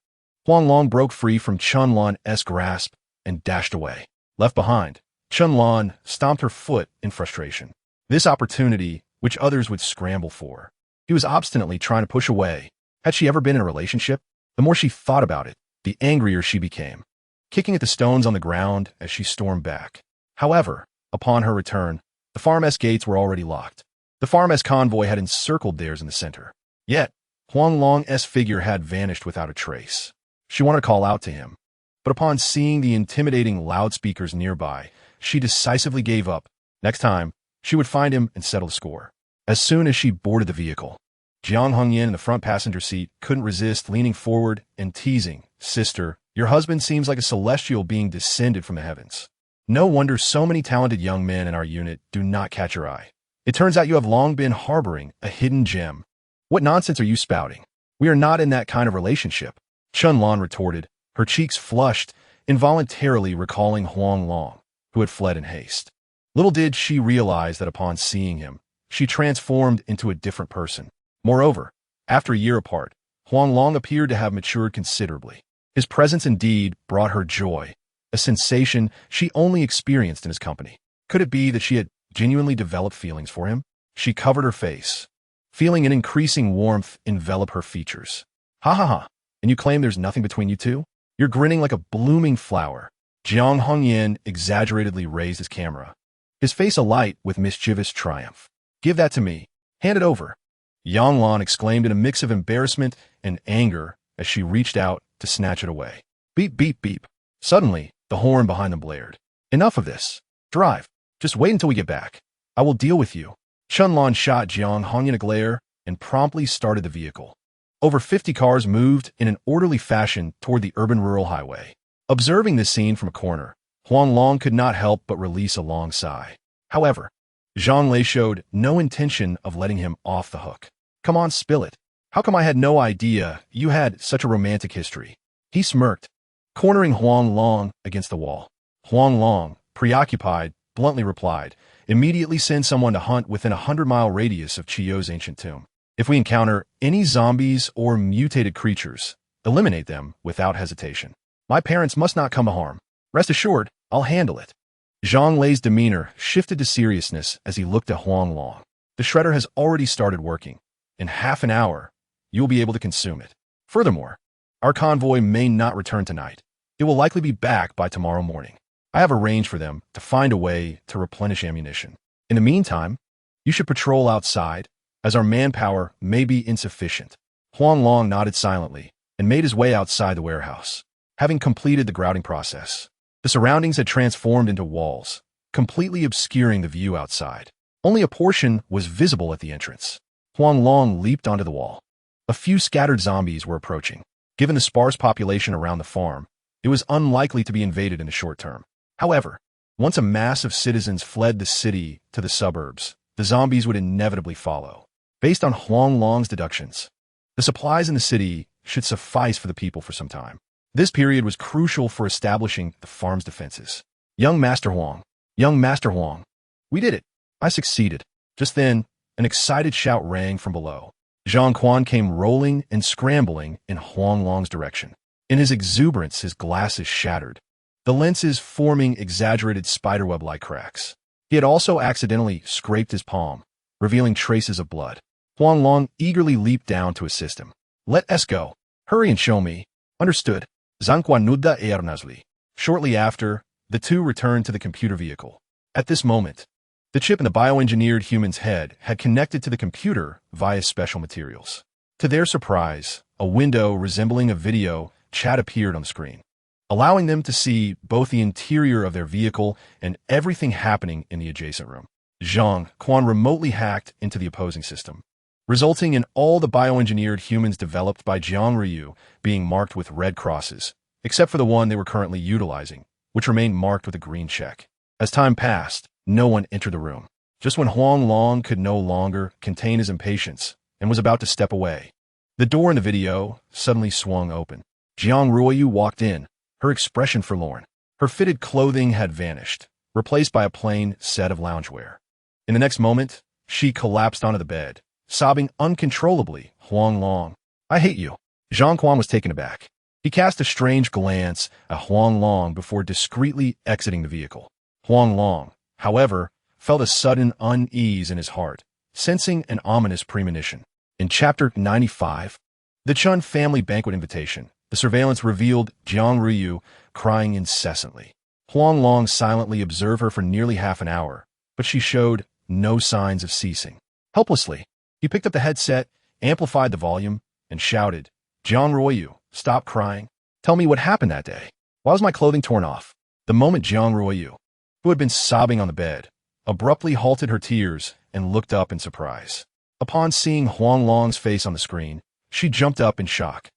Huang Long broke free from Qinlan's grasp and dashed away. Left behind, Qinlan stomped her foot in frustration. This opportunity, which others would scramble for, he was obstinately trying to push away. Had she ever been in a relationship? The more she thought about it, the angrier she became, kicking at the stones on the ground as she stormed back. However, upon her return, the farm's gates were already locked. The farm's convoy had encircled theirs in the center. Yet, Huang Long's figure had vanished without a trace. She wanted to call out to him, but upon seeing the intimidating loudspeakers nearby, she decisively gave up. Next time, she would find him and settle the score. As soon as she boarded the vehicle, Jiang Hongyan in the front passenger seat couldn't resist leaning forward and teasing, Sister, your husband seems like a celestial being descended from the heavens. No wonder so many talented young men in our unit do not catch your eye. It turns out you have long been harboring a hidden gem. What nonsense are you spouting? We are not in that kind of relationship. Qinlan retorted, her cheeks flushed, involuntarily recalling Huang Long, who had fled in haste. Little did she realize that upon seeing him, she transformed into a different person. Moreover, after a year apart, Huang Long appeared to have matured considerably. His presence indeed brought her joy, a sensation she only experienced in his company. Could it be that she had genuinely developed feelings for him? She covered her face, feeling an increasing warmth envelop her features. Ha ha ha. And you claim there's nothing between you two? You're grinning like a blooming flower. Jiang Hongyan exaggeratedly raised his camera, his face alight with mischievous triumph. Give that to me. Hand it over. Yang Lan exclaimed in a mix of embarrassment and anger as she reached out to snatch it away. Beep, beep, beep. Suddenly, the horn behind them blared. Enough of this. Drive. Just wait until we get back. I will deal with you. Chunlan shot Jiang Hongyan a glare and promptly started the vehicle. Over 50 cars moved in an orderly fashion toward the urban-rural highway. Observing this scene from a corner, Huang Long could not help but release a long sigh. However, Zhang Lei showed no intention of letting him off the hook. Come on, spill it. How come I had no idea you had such a romantic history? He smirked, cornering Huang Long against the wall. Huang Long, preoccupied, bluntly replied, immediately send someone to hunt within a 100-mile radius of Chiyo's ancient tomb. If we encounter any zombies or mutated creatures, eliminate them without hesitation. My parents must not come to harm. Rest assured, I'll handle it. Zhang Lei's demeanor shifted to seriousness as he looked at Huang Long. The shredder has already started working. In half an hour, you will be able to consume it. Furthermore, our convoy may not return tonight. It will likely be back by tomorrow morning. I have arranged for them to find a way to replenish ammunition. In the meantime, you should patrol outside, as our manpower may be insufficient. Huang Long nodded silently and made his way outside the warehouse. Having completed the grouting process, the surroundings had transformed into walls, completely obscuring the view outside. Only a portion was visible at the entrance. Huang Long leaped onto the wall. A few scattered zombies were approaching. Given the sparse population around the farm, it was unlikely to be invaded in the short term. However, once a mass of citizens fled the city to the suburbs, the zombies would inevitably follow. Based on Huang Long's deductions, the supplies in the city should suffice for the people for some time. This period was crucial for establishing the farm's defenses. Young Master Huang, we did it. I succeeded. Just then, an excited shout rang from below. Zhang Quan came rolling and scrambling in Huang Long's direction. In his exuberance, his glasses shattered, the lenses forming exaggerated spiderweb-like cracks. He had also accidentally scraped his palm, revealing traces of blood. Huang Long eagerly leaped down to assist him. Let us go. Hurry and show me. Understood. Zhangquan nudda earnazli. Shortly after, the two returned to the computer vehicle. At this moment, the chip in the bioengineered human's head had connected to the computer via special materials. To their surprise, a window resembling a video chat appeared on the screen, allowing them to see both the interior of their vehicle and everything happening in the adjacent room. Zhang Quan remotely hacked into the opposing system, resulting in all the bioengineered humans developed by Jiang Ryu being marked with red crosses, except for the one they were currently utilizing, which remained marked with a green check. As time passed, no one entered the room. Just when Huang Long could no longer contain his impatience and was about to step away, the door in the video suddenly swung open. Jiang Ryu walked in, her expression forlorn. Her fitted clothing had vanished, replaced by a plain set of loungewear. In the next moment, she collapsed onto the bed, sobbing uncontrollably. Huang Long, I hate you. Zhang Quan was taken aback. He cast a strange glance at Huang Long before discreetly exiting the vehicle. Huang Long, however, felt a sudden unease in his heart, sensing an ominous premonition. In Chapter 95, the Chun family banquet invitation, the surveillance revealed Jiang Ryu crying incessantly. Huang Long silently observed her for nearly half an hour, but she showed no signs of ceasing. Helplessly, he picked up the headset, amplified the volume, and shouted, Jiang Ryu, stop crying. Tell me what happened that day. Why was my clothing torn off? The moment Jiang Ryu, who had been sobbing on the bed, abruptly halted her tears and looked up in surprise. Upon seeing Huang Long's face on the screen, she jumped up in shock.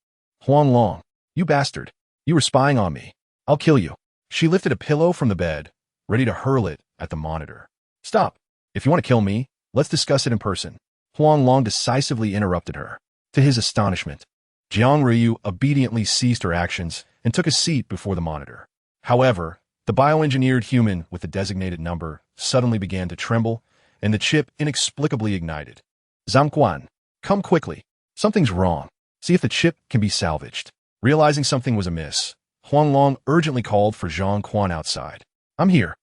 Huang Long, you bastard. You were spying on me. I'll kill you. She lifted a pillow from the bed, ready to hurl it at the monitor. Stop. If you want to kill me, let's discuss it in person. Huang Long decisively interrupted her. To his astonishment, Jiang Ryu obediently ceased her actions and took a seat before the monitor. However, the bioengineered human with the designated number suddenly began to tremble, and the chip inexplicably ignited. Zhangquan, come quickly. Something's wrong. See if the chip can be salvaged. Realizing something was amiss, Huang Long urgently called for Zhang Quan outside. I'm here.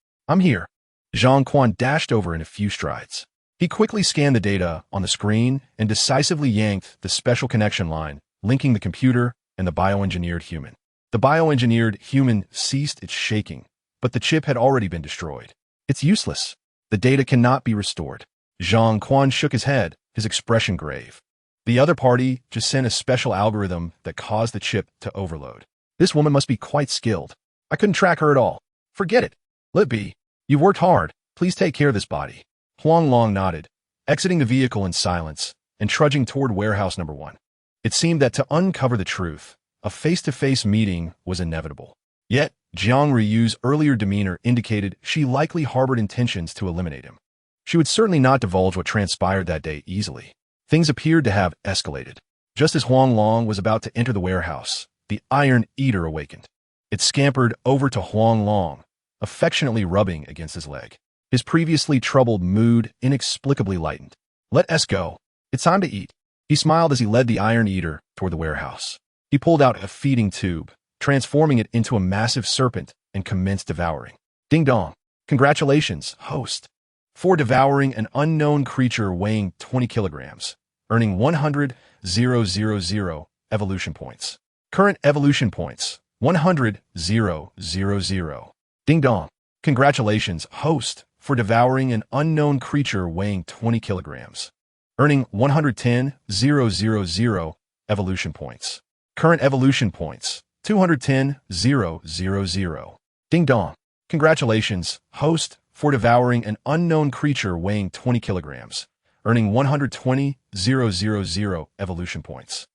Zhang Quan dashed over in a few strides. He quickly scanned the data on the screen and decisively yanked the special connection line, linking the computer and the bioengineered human. The bioengineered human ceased its shaking, but the chip had already been destroyed. It's useless. The data cannot be restored. Zhang Quan shook his head, his expression grave. The other party just sent a special algorithm that caused the chip to overload. This woman must be quite skilled. I couldn't track her at all. Forget it. Let it be. You've worked hard. Please take care of this body. Huang Long nodded, exiting the vehicle in silence and trudging toward warehouse number 1. It seemed that to uncover the truth, a face-to-face meeting was inevitable. Yet, Jiang Ryu's earlier demeanor indicated she likely harbored intentions to eliminate him. She would certainly not divulge what transpired that day easily. Things appeared to have escalated. Just as Huang Long was about to enter the warehouse, the Iron Eater awakened. It scampered over to Huang Long, affectionately rubbing against his leg. His previously troubled mood inexplicably lightened. Let us go. It's time to eat. He smiled as he led the Iron Eater toward the warehouse. He pulled out a feeding tube, transforming it into a massive serpent, and commenced devouring. Ding dong. Congratulations, host, for devouring an unknown creature weighing 20 kilograms, earning 100,000 evolution points. Current evolution points, 100,000. Ding dong. Congratulations, host, for devouring an unknown creature weighing 20 kilograms, earning 110,000 evolution points. Current evolution points, 210,000. Ding dong. Congratulations, host, for devouring an unknown creature weighing 20 kilograms, earning 120,000 evolution points.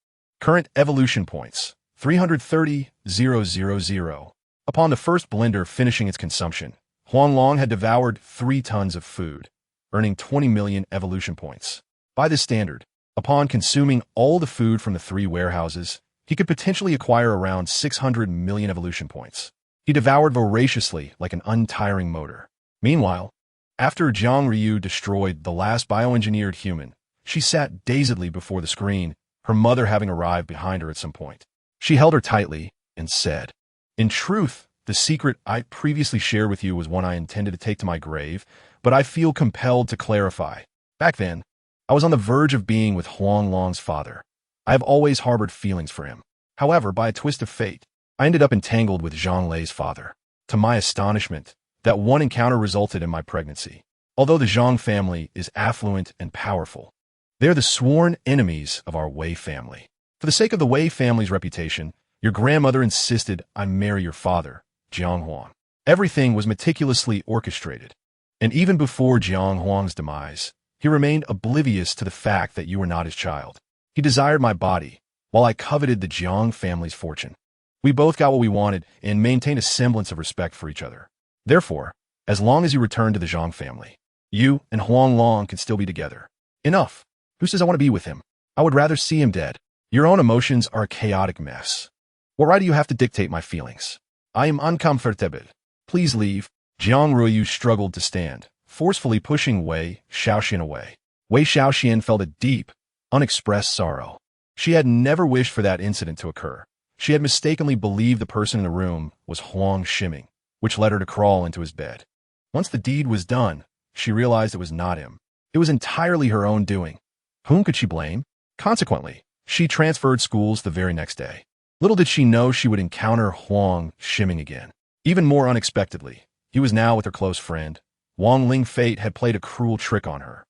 Current evolution points, 330,000. Upon the first blender finishing its consumption, Huang Long had devoured 3 tons of food, earning 20 million evolution points. By this standard, upon consuming all the food from the 3 warehouses, he could potentially acquire around 600 million evolution points. He devoured voraciously like an untiring motor. Meanwhile, after Jiang Ryu destroyed the last bioengineered human, she sat dazedly before the screen, her mother having arrived behind her at some point. She held her tightly and said, "In truth, the secret I previously shared with you was one I intended to take to my grave, but I feel compelled to clarify. Back then, I was on the verge of being with Huang Long's father. I have always harbored feelings for him. However, by a twist of fate, I ended up entangled with Zhang Lei's father. To my astonishment, that one encounter resulted in my pregnancy. Although the Zhang family is affluent and powerful, they are the sworn enemies of our Wei family. For the sake of the Wei family's reputation, your grandmother insisted I marry your father, Jiang Huang. Everything was meticulously orchestrated. And even before Jiang Huang's demise, he remained oblivious to the fact that you were not his child. He desired my body, while I coveted the Jiang family's fortune. We both got what we wanted and maintained a semblance of respect for each other. Therefore, as long as you return to the Zhang family, you and Huang Long can still be together. Enough. Who says I want to be with him? I would rather see him dead. Your own emotions are a chaotic mess. What right do you have to dictate my feelings? I am uncomfortable. Please leave." Jiang Ruoyu struggled to stand, forcefully pushing Wei Shaoxian away. Wei Shaoxian felt a deep, unexpressed sorrow. She had never wished for that incident to occur. She had mistakenly believed the person in the room was Huang Shiming, which led her to crawl into his bed. Once the deed was done, she realized it was not him. It was entirely her own doing. Whom could she blame? Consequently, she transferred schools the very next day. Little did she know she would encounter Huang Shiming again. Even more unexpectedly, he was now with her close friend. Wang Ling fate had played a cruel trick on her,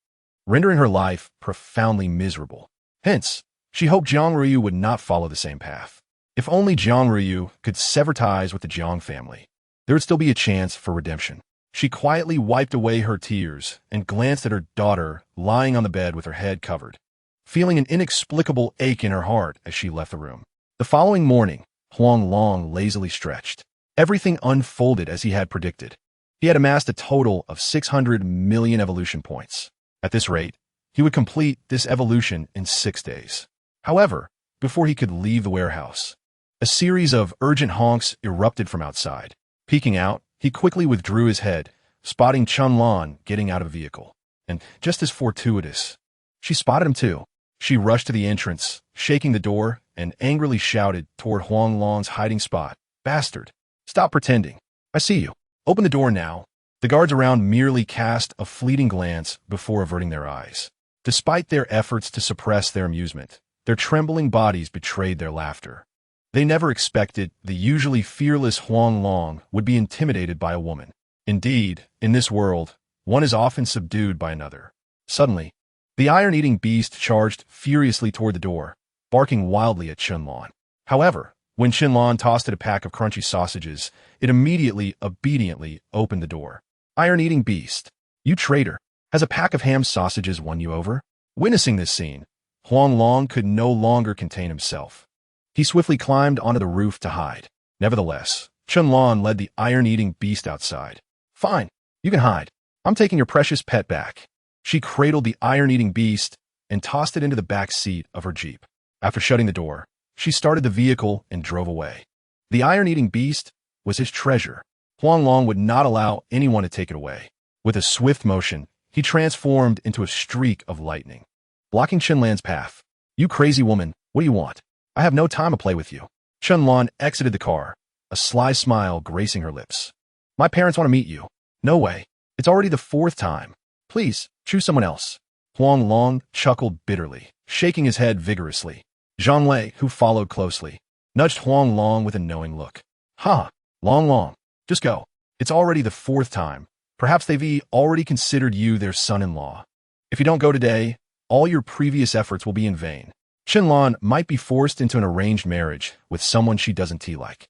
rendering her life profoundly miserable. Hence, she hoped Jiang Ryu would not follow the same path. If only Jiang Ryu could sever ties with the Jiang family, there would still be a chance for redemption. She quietly wiped away her tears and glanced at her daughter lying on the bed with her head covered, feeling an inexplicable ache in her heart as she left the room. The following morning, Huang Long lazily stretched. Everything unfolded as he had predicted. He had amassed a total of 600 million evolution points. At this rate, he would complete this evolution in 6 days. However, before he could leave the warehouse, a series of urgent honks erupted from outside. Peeking out, he quickly withdrew his head, spotting Chun Lan getting out of the vehicle. And just as fortuitous, she spotted him too. She rushed to the entrance, shaking the door, and angrily shouted toward Huang Long's hiding spot, "Bastard! Stop pretending. I see you. Open the door now." The guards around merely cast a fleeting glance before averting their eyes. Despite their efforts to suppress their amusement, their trembling bodies betrayed their laughter. They never expected the usually fearless Huang Long would be intimidated by a woman. Indeed, in this world, one is often subdued by another. Suddenly, the iron-eating beast charged furiously toward the door, barking wildly at Qianlan. However, when Qianlan tossed it a pack of crunchy sausages, it immediately, obediently opened the door. Iron-eating beast, you traitor, has a pack of ham sausages won you over? Witnessing this scene, Huang Long could no longer contain himself. He swiftly climbed onto the roof to hide. Nevertheless, Qianlan led the iron-eating beast outside. Fine, you can hide. I'm taking your precious pet back. She cradled the iron-eating beast and tossed it into the back seat of her jeep. After shutting the door, she started the vehicle and drove away. The iron-eating beast was his treasure. Huang Long would not allow anyone to take it away. With a swift motion, he transformed into a streak of lightning, blocking Qianlan's path. You crazy woman, what do you want? I have no time to play with you. Qianlan exited the car, a sly smile gracing her lips. My parents want to meet you. No way. It's already the 4th time. Please, choose someone else. Huang Long chuckled bitterly, shaking his head vigorously. Zhang Lei, who followed closely, nudged Huang Long with a knowing look. Ha! Long, just go. It's already the 4th time. Perhaps they've already considered you their son-in-law. If you don't go today, all your previous efforts will be in vain. Qianlan might be forced into an arranged marriage with someone she doesn't like.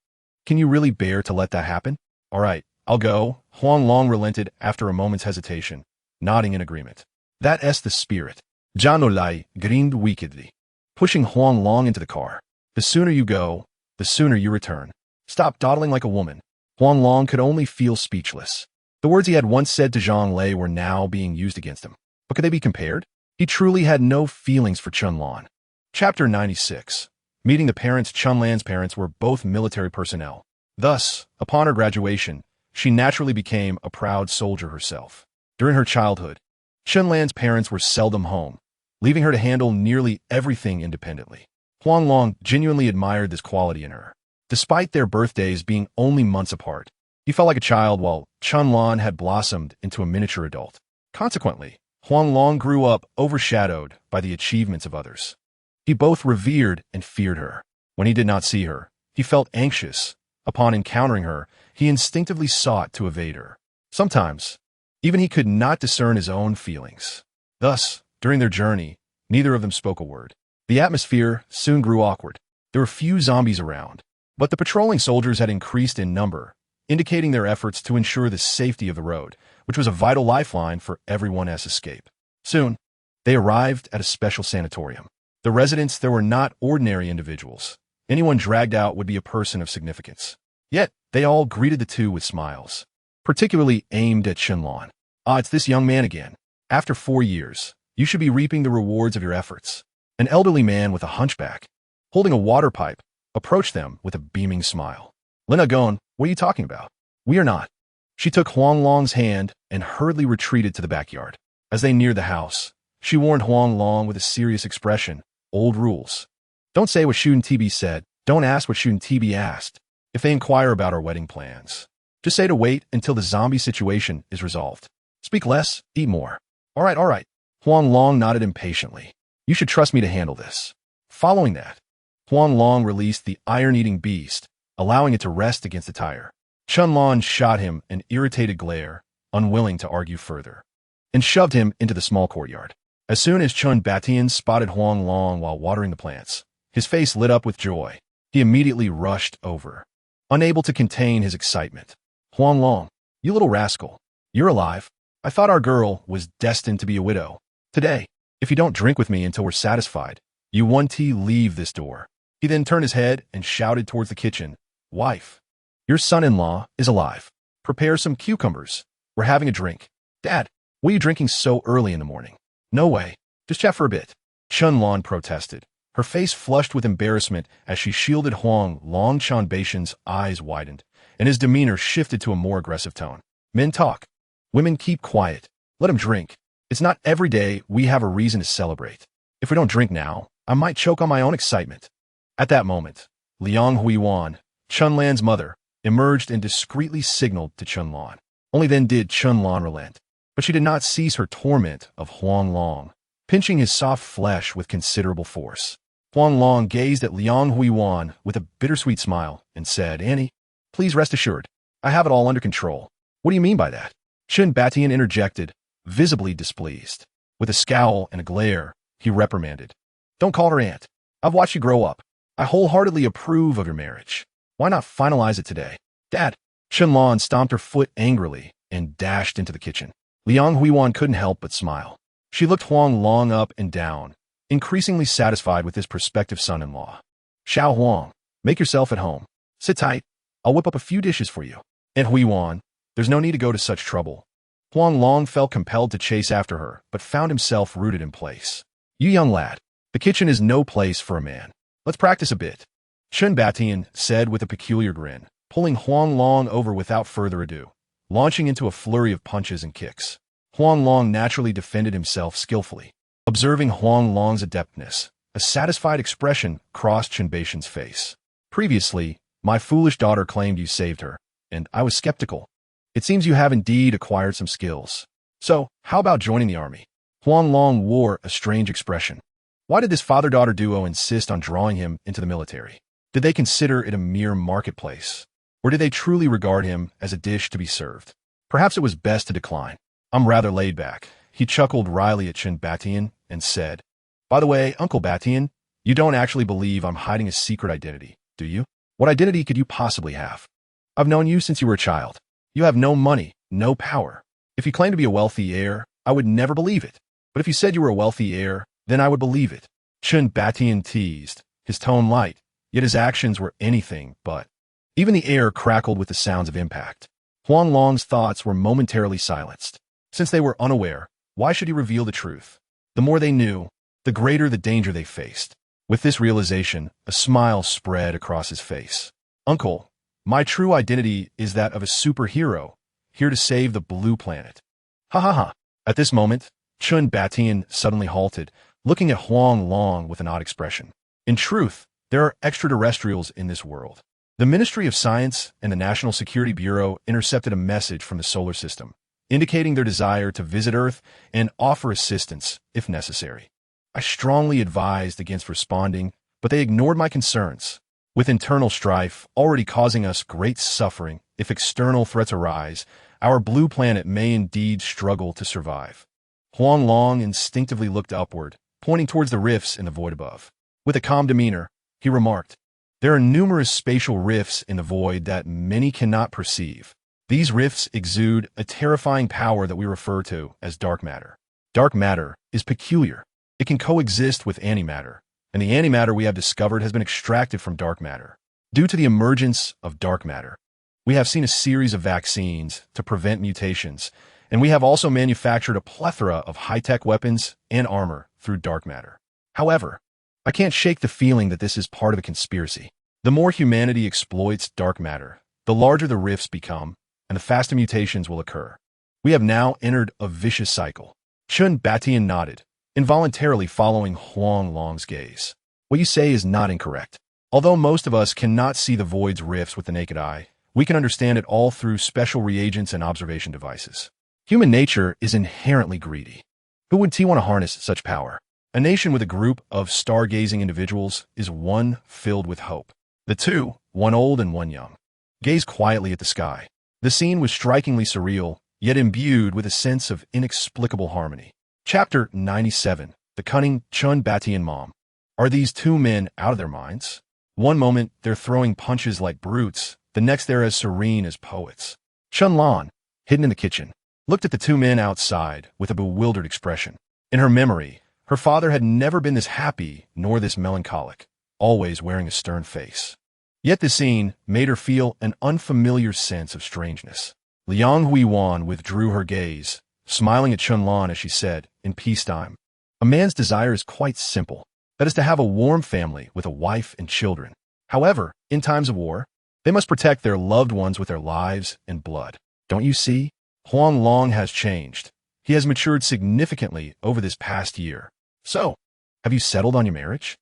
Can you really bear to let that happen? All right, I'll go. Huang Long relented after a moment's hesitation, nodding in agreement. That's the spirit. Zhang Lei grinned wickedly, pushing Huang Long into the car. The sooner you go, the sooner you return. Stop dawdling like a woman. Huang Long could only feel speechless. The words he had once said to Zhang Lei were now being used against him. But could they be compared? He truly had no feelings for Qianlan. Chapter 96. Meeting the parents. Qianlan's parents were both military personnel. Thus, upon her graduation, she naturally became a proud soldier herself. During her childhood, Qianlan's parents were seldom home, leaving her to handle nearly everything independently. Huang Long genuinely admired this quality in her. Despite their birthdays being only months apart, he felt like a child while Qianlan had blossomed into a miniature adult. Consequently, Huang Long grew up overshadowed by the achievements of others. He both revered and feared her. When he did not see her, he felt anxious. Upon encountering her, he instinctively sought to evade her. Sometimes, even he could not discern his own feelings. Thus, during their journey, neither of them spoke a word. The atmosphere soon grew awkward. There were few zombies around, but the patrolling soldiers had increased in number, indicating their efforts to ensure the safety of the road, which was a vital lifeline for everyone's escape. Soon, they arrived at a special sanatorium. The residents there were not ordinary individuals. Anyone dragged out would be a person of significance. Yet, they all greeted the two with smiles, particularly aimed at Qianlan. Ah, it's this young man again. After 4 years, you should be reaping the rewards of your efforts. An elderly man with a hunchback, holding a water pipe, approached them with a beaming smile. Lina Gon, what are you talking about? We are not. She took Huang Long's hand and hurriedly retreated to the backyard. As they neared the house, she warned Huang Long with a serious expression. Old rules. Don't say what Shun TB said. Don't ask what Shun TB asked. If they inquire about our wedding plans, just say to wait until the zombie situation is resolved. Speak less, eat more. All right. Huang Long nodded impatiently. You should trust me to handle this. Following that, Huang Long released the iron-eating beast, allowing it to rest against the tire. Qianlan shot him an irritated glare, unwilling to argue further, and shoved him into the small courtyard. As soon as Chun Batian spotted Huang Long while watering the plants, his face lit up with joy. He immediately rushed over, unable to contain his excitement. Huang Long, you little rascal, you're alive. I thought our girl was destined to be a widow. Today, if you don't drink with me until we're satisfied, you won't leave this door. He then turned his head and shouted towards the kitchen. Wife, your son-in-law is alive. Prepare some cucumbers. We're having a drink. Dad, what are you drinking so early in the morning? No way. Just chat for a bit. Qianlan protested. Her face flushed with embarrassment as she shielded Huang Long. Chanbation's eyes widened, and his demeanor shifted to a more aggressive tone. Men talk. Women keep quiet. Let them drink. It's not every day we have a reason to celebrate. If we don't drink now, I might choke on my own excitement. At that moment, Liang Huiyuan, Chunlan's mother, emerged and discreetly signaled to Qianlan. Only then did Qianlan relent. But she did not cease her torment of Huang Long, pinching his soft flesh with considerable force. Huang Long gazed at Liang Huiwan with a bittersweet smile and said, Annie, please rest assured, I have it all under control. What do you mean by that? Chen Batian interjected, visibly displeased. With a scowl and a glare, he reprimanded. Don't call her aunt. I've watched you grow up. I wholeheartedly approve of your marriage. Why not finalize it today? Dad. Chen Lan stomped her foot angrily and dashed into the kitchen. Liang Huiwan couldn't help but smile. She looked Huang Long up and down, increasingly satisfied with his prospective son-in-law. Xiao Huang, make yourself at home. Sit tight. I'll whip up a few dishes for you. And Huiwan, there's no need to go to such trouble. Huang Long felt compelled to chase after her, but found himself rooted in place. You young lad, the kitchen is no place for a man. Let's practice a bit. Chen Batian said with a peculiar grin, pulling Huang Long over without further ado, launching into a flurry of punches and kicks. Huang Long naturally defended himself skillfully. Observing Huang Long's adeptness, a satisfied expression crossed Chen Batian's face. Previously, my foolish daughter claimed you saved her, and I was skeptical. It seems you have indeed acquired some skills. So, how about joining the army? Huang Long wore a strange expression. Why did this father-daughter duo insist on drawing him into the military? Did they consider it a mere marketplace? Or did they truly regard him as a dish to be served? Perhaps it was best to decline. I'm rather laid back. He chuckled wryly at Chen Batian and said, By the way, Uncle Batian, you don't actually believe I'm hiding a secret identity, do you? What identity could you possibly have? I've known you since you were a child. You have no money, no power. If you claim to be a wealthy heir, I would never believe it. But if you said you were a wealthy heir, then I would believe it. Chen Batian teased, his tone light, yet his actions were anything but. Even the air crackled with the sounds of impact. Huang Long's thoughts were momentarily silenced. Since they were unaware, why should he reveal the truth? The more they knew, the greater the danger they faced. With this realization, a smile spread across his face. Uncle, my true identity is that of a superhero, here to save the blue planet. Ha ha ha. At this moment, Chen Batian suddenly halted, looking at Huang Long with an odd expression. In truth, there are extraterrestrials in this world. The Ministry of Science and the National Security Bureau intercepted a message from the solar system, indicating their desire to visit Earth and offer assistance if necessary. I strongly advised against responding, but they ignored my concerns. With internal strife already causing us great suffering, if external threats arise, our blue planet may indeed struggle to survive. Huang Long instinctively looked upward, pointing towards the rifts in the void above. With a calm demeanor, he remarked, There are numerous spatial rifts in the void that many cannot perceive. These rifts exude a terrifying power that we refer to as dark matter. Dark matter is peculiar. It can coexist with antimatter, and the antimatter we have discovered has been extracted from dark matter. Due to the emergence of dark matter, we have seen a series of vaccines to prevent mutations, and we have also manufactured a plethora of high-tech weapons and armor through dark matter. However, I can't shake the feeling that this is part of a conspiracy. The more humanity exploits dark matter, the larger the rifts become, and the faster mutations will occur. We have now entered a vicious cycle. Chen Batian nodded, involuntarily following Huang Long's gaze. What you say is not incorrect. Although most of us cannot see the void's rifts with the naked eye, we can understand it all through special reagents and observation devices. Human nature is inherently greedy. Who would want to harness such power? A nation with a group of stargazing individuals is one filled with hope. The two, one old and one young, gazed quietly at the sky. The scene was strikingly surreal, yet imbued with a sense of inexplicable harmony. Chapter 97. The Cunning Chen Batian Mom. Are these two men out of their minds? One moment, they're throwing punches like brutes. The next, they're as serene as poets. Chen Lan, hidden in the kitchen, looked at the two men outside with a bewildered expression. In her memory, her father had never been this happy nor this melancholic, always wearing a stern face. Yet the scene made her feel an unfamiliar sense of strangeness. Liang Huiwan withdrew her gaze, smiling at Chen Lan as she said, in peacetime, A man's desire is quite simple. That is to have a warm family with a wife and children. However, in times of war, they must protect their loved ones with their lives and blood. Don't you see? Huang Long has changed. He has matured significantly over this past year. So, have you settled on your marriage?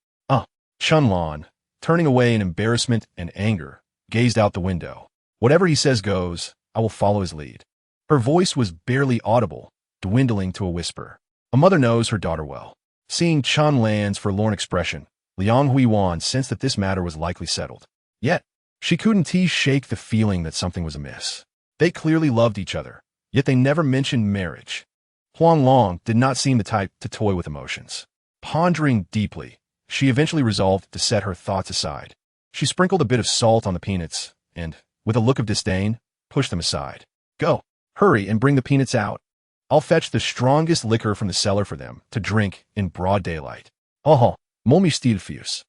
Chen Lan, turning away in embarrassment and anger, gazed out the window. Whatever he says goes. I will follow his lead. Her voice was barely audible, dwindling to a whisper. A mother knows her daughter well. Seeing Chen Lan's forlorn expression, Liang Huiwan sensed that this matter was likely settled. Yet, she couldn't shake the feeling that something was amiss. They clearly loved each other, yet they never mentioned marriage. Huang Long did not seem the type to toy with emotions. Pondering deeply, she eventually resolved to set her thoughts aside. She sprinkled a bit of salt on the peanuts and, with a look of disdain, pushed them aside. Go, hurry and bring the peanuts out. I'll fetch the strongest liquor from the cellar for them to drink in broad daylight. Oh, mon mystérieux.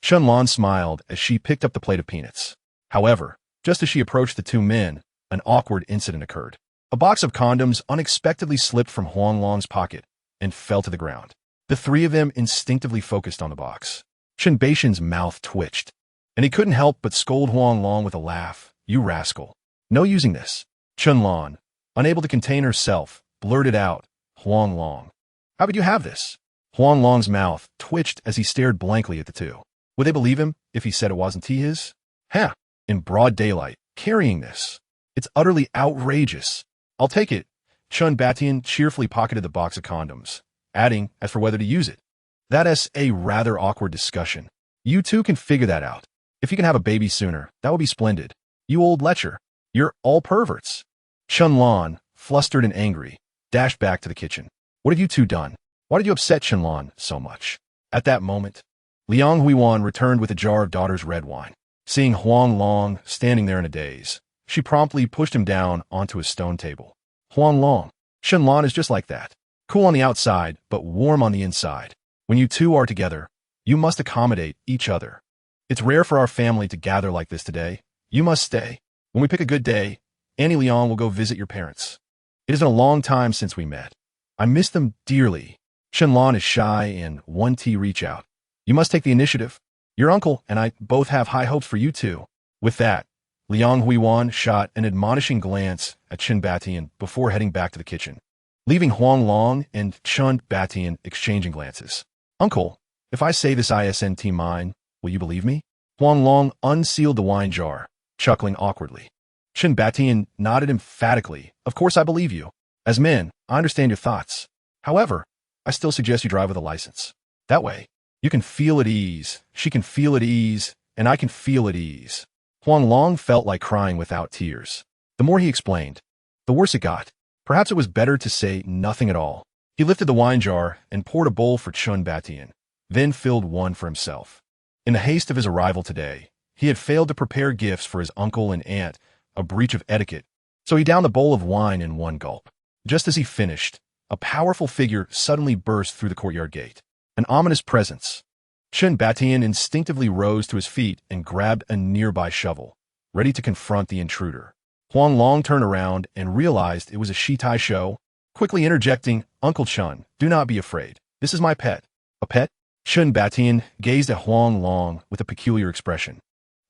Chun-Lan smiled as she picked up the plate of peanuts. However, just as she approached the two men, an awkward incident occurred. A box of condoms unexpectedly slipped from Huang Long's pocket and fell to the ground. The three of them instinctively focused on the box. Chen Baishan's mouth twitched, and he couldn't help but scold Huang Long with a laugh. You rascal. No using this. Chun-Lan, unable to contain herself, blurted out, Huang Long. How would you have this? Huang Long's mouth twitched as he stared blankly at the two. Would they believe him if he said it wasn't his? Huh, in broad daylight, carrying this. It's utterly outrageous. I'll take it. Chun Batian cheerfully pocketed the box of condoms, adding, as for whether to use it. That's a rather awkward discussion. You two can figure that out. If you can have a baby sooner, that would be splendid. You old lecher. You're all perverts. Chun-Lan, flustered and angry, dashed back to the kitchen. What have you two done? Why did you upset Chun-Lan so much? At that moment, Liang Huiwan returned with a jar of daughter's red wine. Seeing Huang Long standing there in a daze, she promptly pushed him down onto a stone table. Huang Long, Chun-Lan is just like that. Cool on the outside, but warm on the inside. When you two are together, you must accommodate each other. It's rare for our family to gather like this today. You must stay. When we pick a good day, Annie Liang will go visit your parents. It has been a long time since we met. I miss them dearly. Chun-Lan is shy and one T reach out. You must take the initiative. Your uncle and I both have high hopes for you two. With that, Liang Huiwan shot an admonishing glance at Chun Batian before heading back to the kitchen, leaving Huang Long and Chun Batian exchanging glances. Uncle, if I say this isn't mine, will you believe me? Huang Long unsealed the wine jar, chuckling awkwardly. Chun Batian nodded emphatically. Of course I believe you. As men, I understand your thoughts. However, I still suggest you drive with a license. That way, you can feel at ease, she can feel at ease, and I can feel at ease. Huang Long felt like crying without tears. The more he explained, the worse it got. Perhaps it was better to say nothing at all. He lifted the wine jar and poured a bowl for Chun Batian, then filled one for himself. In the haste of his arrival today, he had failed to prepare gifts for his uncle and aunt, a breach of etiquette, so he downed the bowl of wine in one gulp. Just as he finished, a powerful figure suddenly burst through the courtyard gate. An ominous presence. Chun Batian instinctively rose to his feet and grabbed a nearby shovel, ready to confront the intruder. Huang Long turned around and realized it was a Shitai show, quickly interjecting, Uncle Chun, do not be afraid. This is my pet. A pet? Chun Batian gazed at Huang Long with a peculiar expression.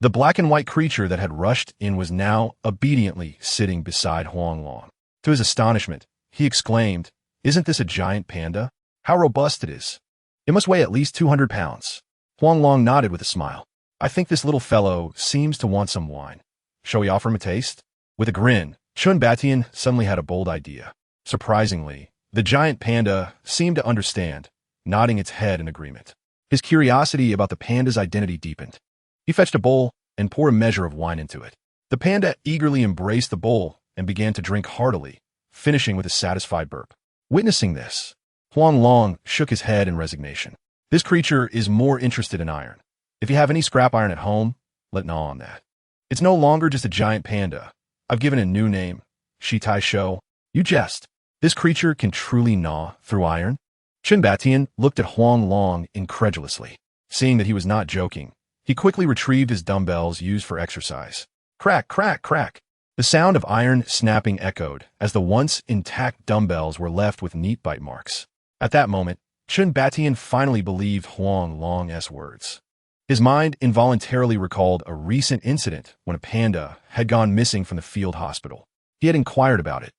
The black and white creature that had rushed in was now obediently sitting beside Huang Long. To his astonishment, he exclaimed, Isn't this a giant panda? How robust it is. It must weigh at least 200 pounds. Huang Long nodded with a smile. I think this little fellow seems to want some wine. Shall we offer him a taste? With a grin, Chun Batian suddenly had a bold idea. Surprisingly, the giant panda seemed to understand, nodding its head in agreement. His curiosity about the panda's identity deepened. He fetched a bowl and poured a measure of wine into it. The panda eagerly embraced the bowl and began to drink heartily, finishing with a satisfied burp. Witnessing this, Huang Long shook his head in resignation. This creature is more interested in iron. If you have any scrap iron at home, let gnaw on that. It's no longer just a giant panda. I've given it a new name, Shitai Shou. You jest. This creature can truly gnaw through iron? Chun Batian looked at Huang Long incredulously. Seeing that he was not joking, he quickly retrieved his dumbbells used for exercise. Crack, crack, crack. The sound of iron snapping echoed as the once intact dumbbells were left with neat bite marks. At that moment, Chun Batian finally believed Huang Long's words. His mind involuntarily recalled a recent incident when a panda had gone missing from the field hospital. He had inquired about it,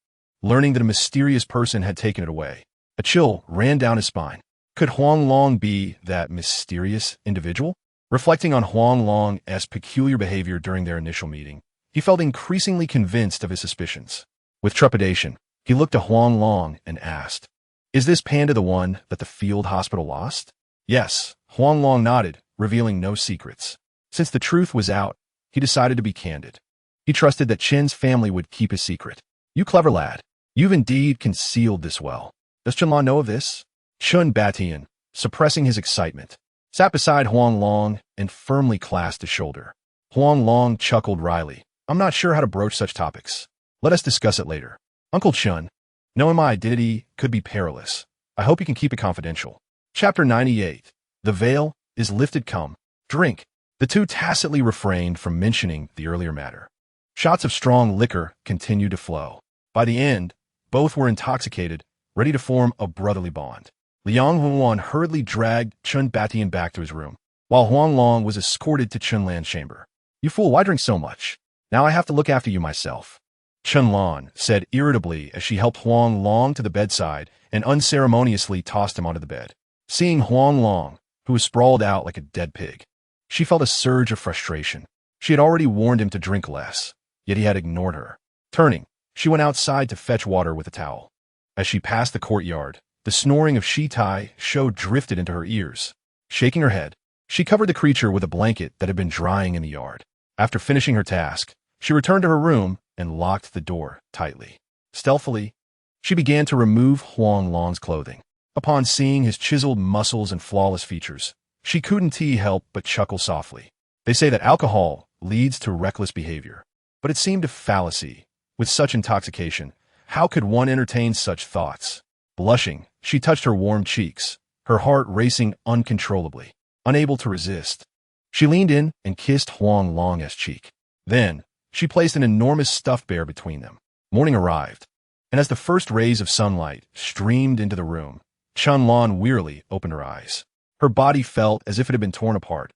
learning that a mysterious person had taken it away. A chill ran down his spine. Could Huang Long be that mysterious individual? Reflecting on Huang Long's peculiar behavior during their initial meeting, he felt increasingly convinced of his suspicions. With trepidation, he looked at Huang Long and asked, Is this panda the one that the field hospital lost? Yes, Huang Long nodded, revealing no secrets. Since the truth was out, he decided to be candid. He trusted that Chen's family would keep his secret. You clever lad. You've indeed concealed this well. Does Chenlan know of this? Chun Batian, suppressing his excitement, sat beside Huang Long and firmly clasped his shoulder. Huang Long chuckled wryly. I'm not sure how to broach such topics. Let us discuss it later. Uncle Chun, knowing my identity could be perilous. I hope you can keep it confidential. Chapter 98. The veil is lifted. Come, drink. The two tacitly refrained from mentioning the earlier matter. Shots of strong liquor continued to flow. By the end, both were intoxicated, ready to form a brotherly bond. Liang Huan hurriedly dragged Chun Batian back to his room, while Huang Long was escorted to Chun Lan's chamber. You fool, why drink so much? Now I have to look after you myself. Chun Lan said irritably as she helped Huang Long to the bedside and unceremoniously tossed him onto the bed. Seeing Huang Long, who was sprawled out like a dead pig, she felt a surge of frustration. She had already warned him to drink less, yet he had ignored her. Turning, she went outside to fetch water with a towel. As she passed the courtyard, the snoring of Shi Tai Shou drifted into her ears. Shaking her head, she covered the creature with a blanket that had been drying in the yard. After finishing her task, she returned to her room and locked the door tightly. Stealthily, she began to remove Huang Long's clothing. Upon seeing his chiseled muscles and flawless features, she couldn't help but chuckle softly. They say that alcohol leads to reckless behavior, but it seemed a fallacy. With such intoxication, how could one entertain such thoughts? Blushing, she touched her warm cheeks, her heart racing uncontrollably. Unable to resist, she leaned in and kissed Huang Long's cheek. Then, she placed an enormous stuffed bear between them. Morning arrived, and as the first rays of sunlight streamed into the room, Chun Lan wearily opened her eyes. Her body felt as if it had been torn apart.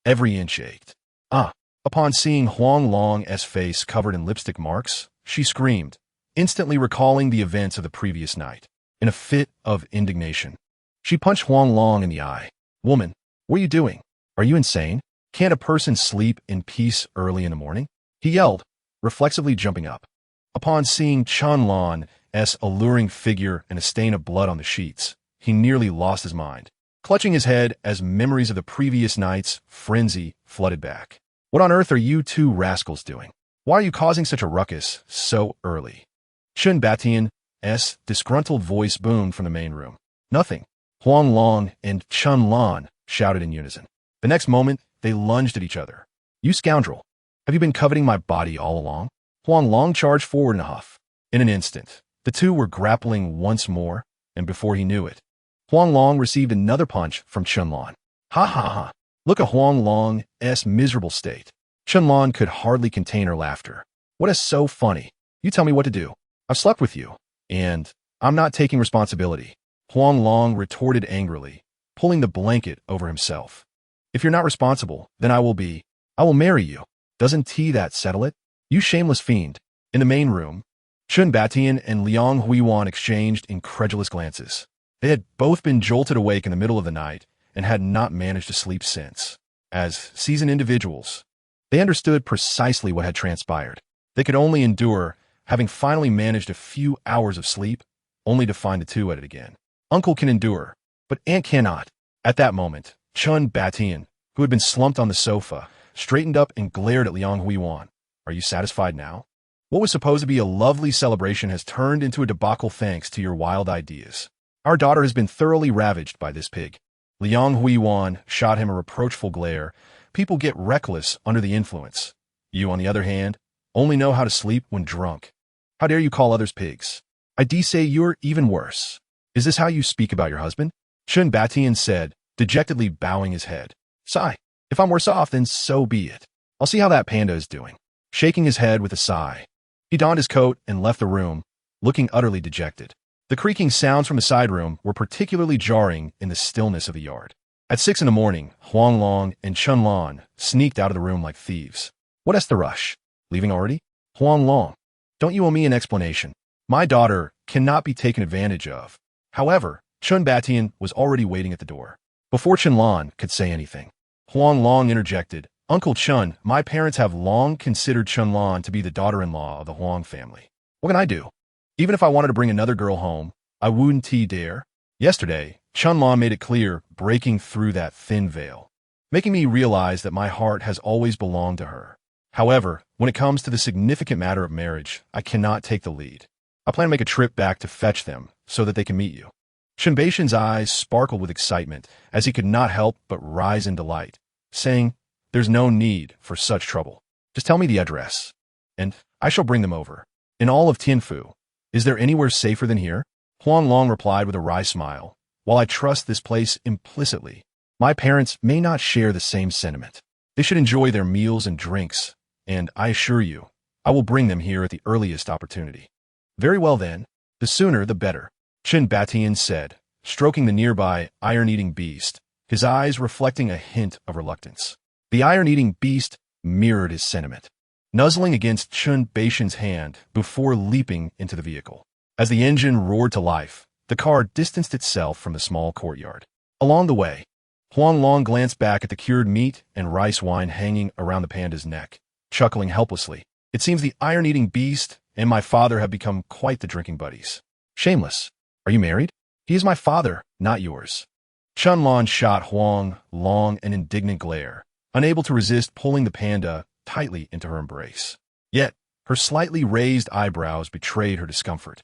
Every inch ached. Upon seeing Huang Long's face covered in lipstick marks, she screamed, instantly recalling the events of the previous night. In a fit of indignation, she punched Huang Long in the eye. Woman, what are you doing? Are you insane? Can't a person sleep in peace early in the morning? He yelled, reflexively jumping up. Upon seeing Chun Lan's alluring figure and a stain of blood on the sheets, he nearly lost his mind, clutching his head as memories of the previous night's frenzy flooded back. What on earth are you two rascals doing? Why are you causing such a ruckus so early? Chun Batian's disgruntled voice boomed from the main room. Nothing. Huang Long and Chun Lan shouted in unison. The next moment, they lunged at each other. You scoundrel! Have you been coveting my body all along? Huang Long charged forward in a huff. In an instant, the two were grappling once more, and before he knew it, Huang Long received another punch from Chun Lan. Ha ha ha! Look at Huang Long's miserable state. Chun Lan could hardly contain her laughter. What is so funny? You tell me what to do. I've slept with you, and I'm not taking responsibility. Huang Long retorted angrily, pulling the blanket over himself. If you're not responsible, then I will be. I will marry you. Doesn't that settle it? You shameless fiend. In the main room, Chun Batian and Liang Huiwan exchanged incredulous glances. They had both been jolted awake in the middle of the night and had not managed to sleep since. As seasoned individuals, they understood precisely what had transpired. They could only endure having finally managed a few hours of sleep, only to find the two at it again. Uncle can endure, but Aunt cannot. At that moment, Chun Batian, who had been slumped on the sofa, straightened up and glared at Liang Huiwan. Are you satisfied now? What was supposed to be a lovely celebration has turned into a debacle thanks to your wild ideas. Our daughter has been thoroughly ravaged by this pig. Liang Huiwan shot him a reproachful glare. People get reckless under the influence. You, on the other hand, only know how to sleep when drunk. How dare you call others pigs? I say you're even worse. Is this how you speak about your husband? Chun Batian said, dejectedly bowing his head. Sigh. If I'm worse off, then so be it. I'll see how that panda is doing. Shaking his head with a sigh, he donned his coat and left the room, looking utterly dejected. The creaking sounds from the side room were particularly jarring in the stillness of the yard. At 6 a.m, Huang Long and Chun Lan sneaked out of the room like thieves. What's the rush? Leaving already? Huang Long, don't you owe me an explanation? My daughter cannot be taken advantage of. However, Chun Batian was already waiting at the door. Before Chun Lan could say anything, Huang Long interjected, Uncle Chun, my parents have long considered Chun Lan to be the daughter-in-law of the Huang family. What can I do? Even if I wanted to bring another girl home, I wouldn't dare. Yesterday, Chunlon made it clear, breaking through that thin veil, making me realize that my heart has always belonged to her. However, when it comes to the significant matter of marriage, I cannot take the lead. I plan to make a trip back to fetch them so that they can meet you. Shunbaishin's eyes sparkled with excitement as he could not help but rise in delight, saying, "There's no need for such trouble. Just tell me the address, and I shall bring them over. In all of Tianfu, is there anywhere safer than here?" Huang Long replied with a wry smile, "While I trust this place implicitly, my parents may not share the same sentiment. They should enjoy their meals and drinks, and I assure you, I will bring them here at the earliest opportunity." "Very well then, the sooner the better," Chen Batian said, stroking the nearby iron-eating beast, his eyes reflecting a hint of reluctance. The iron-eating beast mirrored his sentiment, nuzzling against Chun Baishin's hand before leaping into the vehicle. As the engine roared to life, the car distanced itself from the small courtyard. Along the way, Huang Long glanced back at the cured meat and rice wine hanging around the panda's neck, chuckling helplessly. "It seems the iron-eating beast and my father have become quite the drinking buddies." "Shameless. Are you married?" "He is my father, not yours." Chunlon shot Huang Long an indignant glare, unable to resist pulling the panda tightly into her embrace. Yet, her slightly raised eyebrows betrayed her discomfort.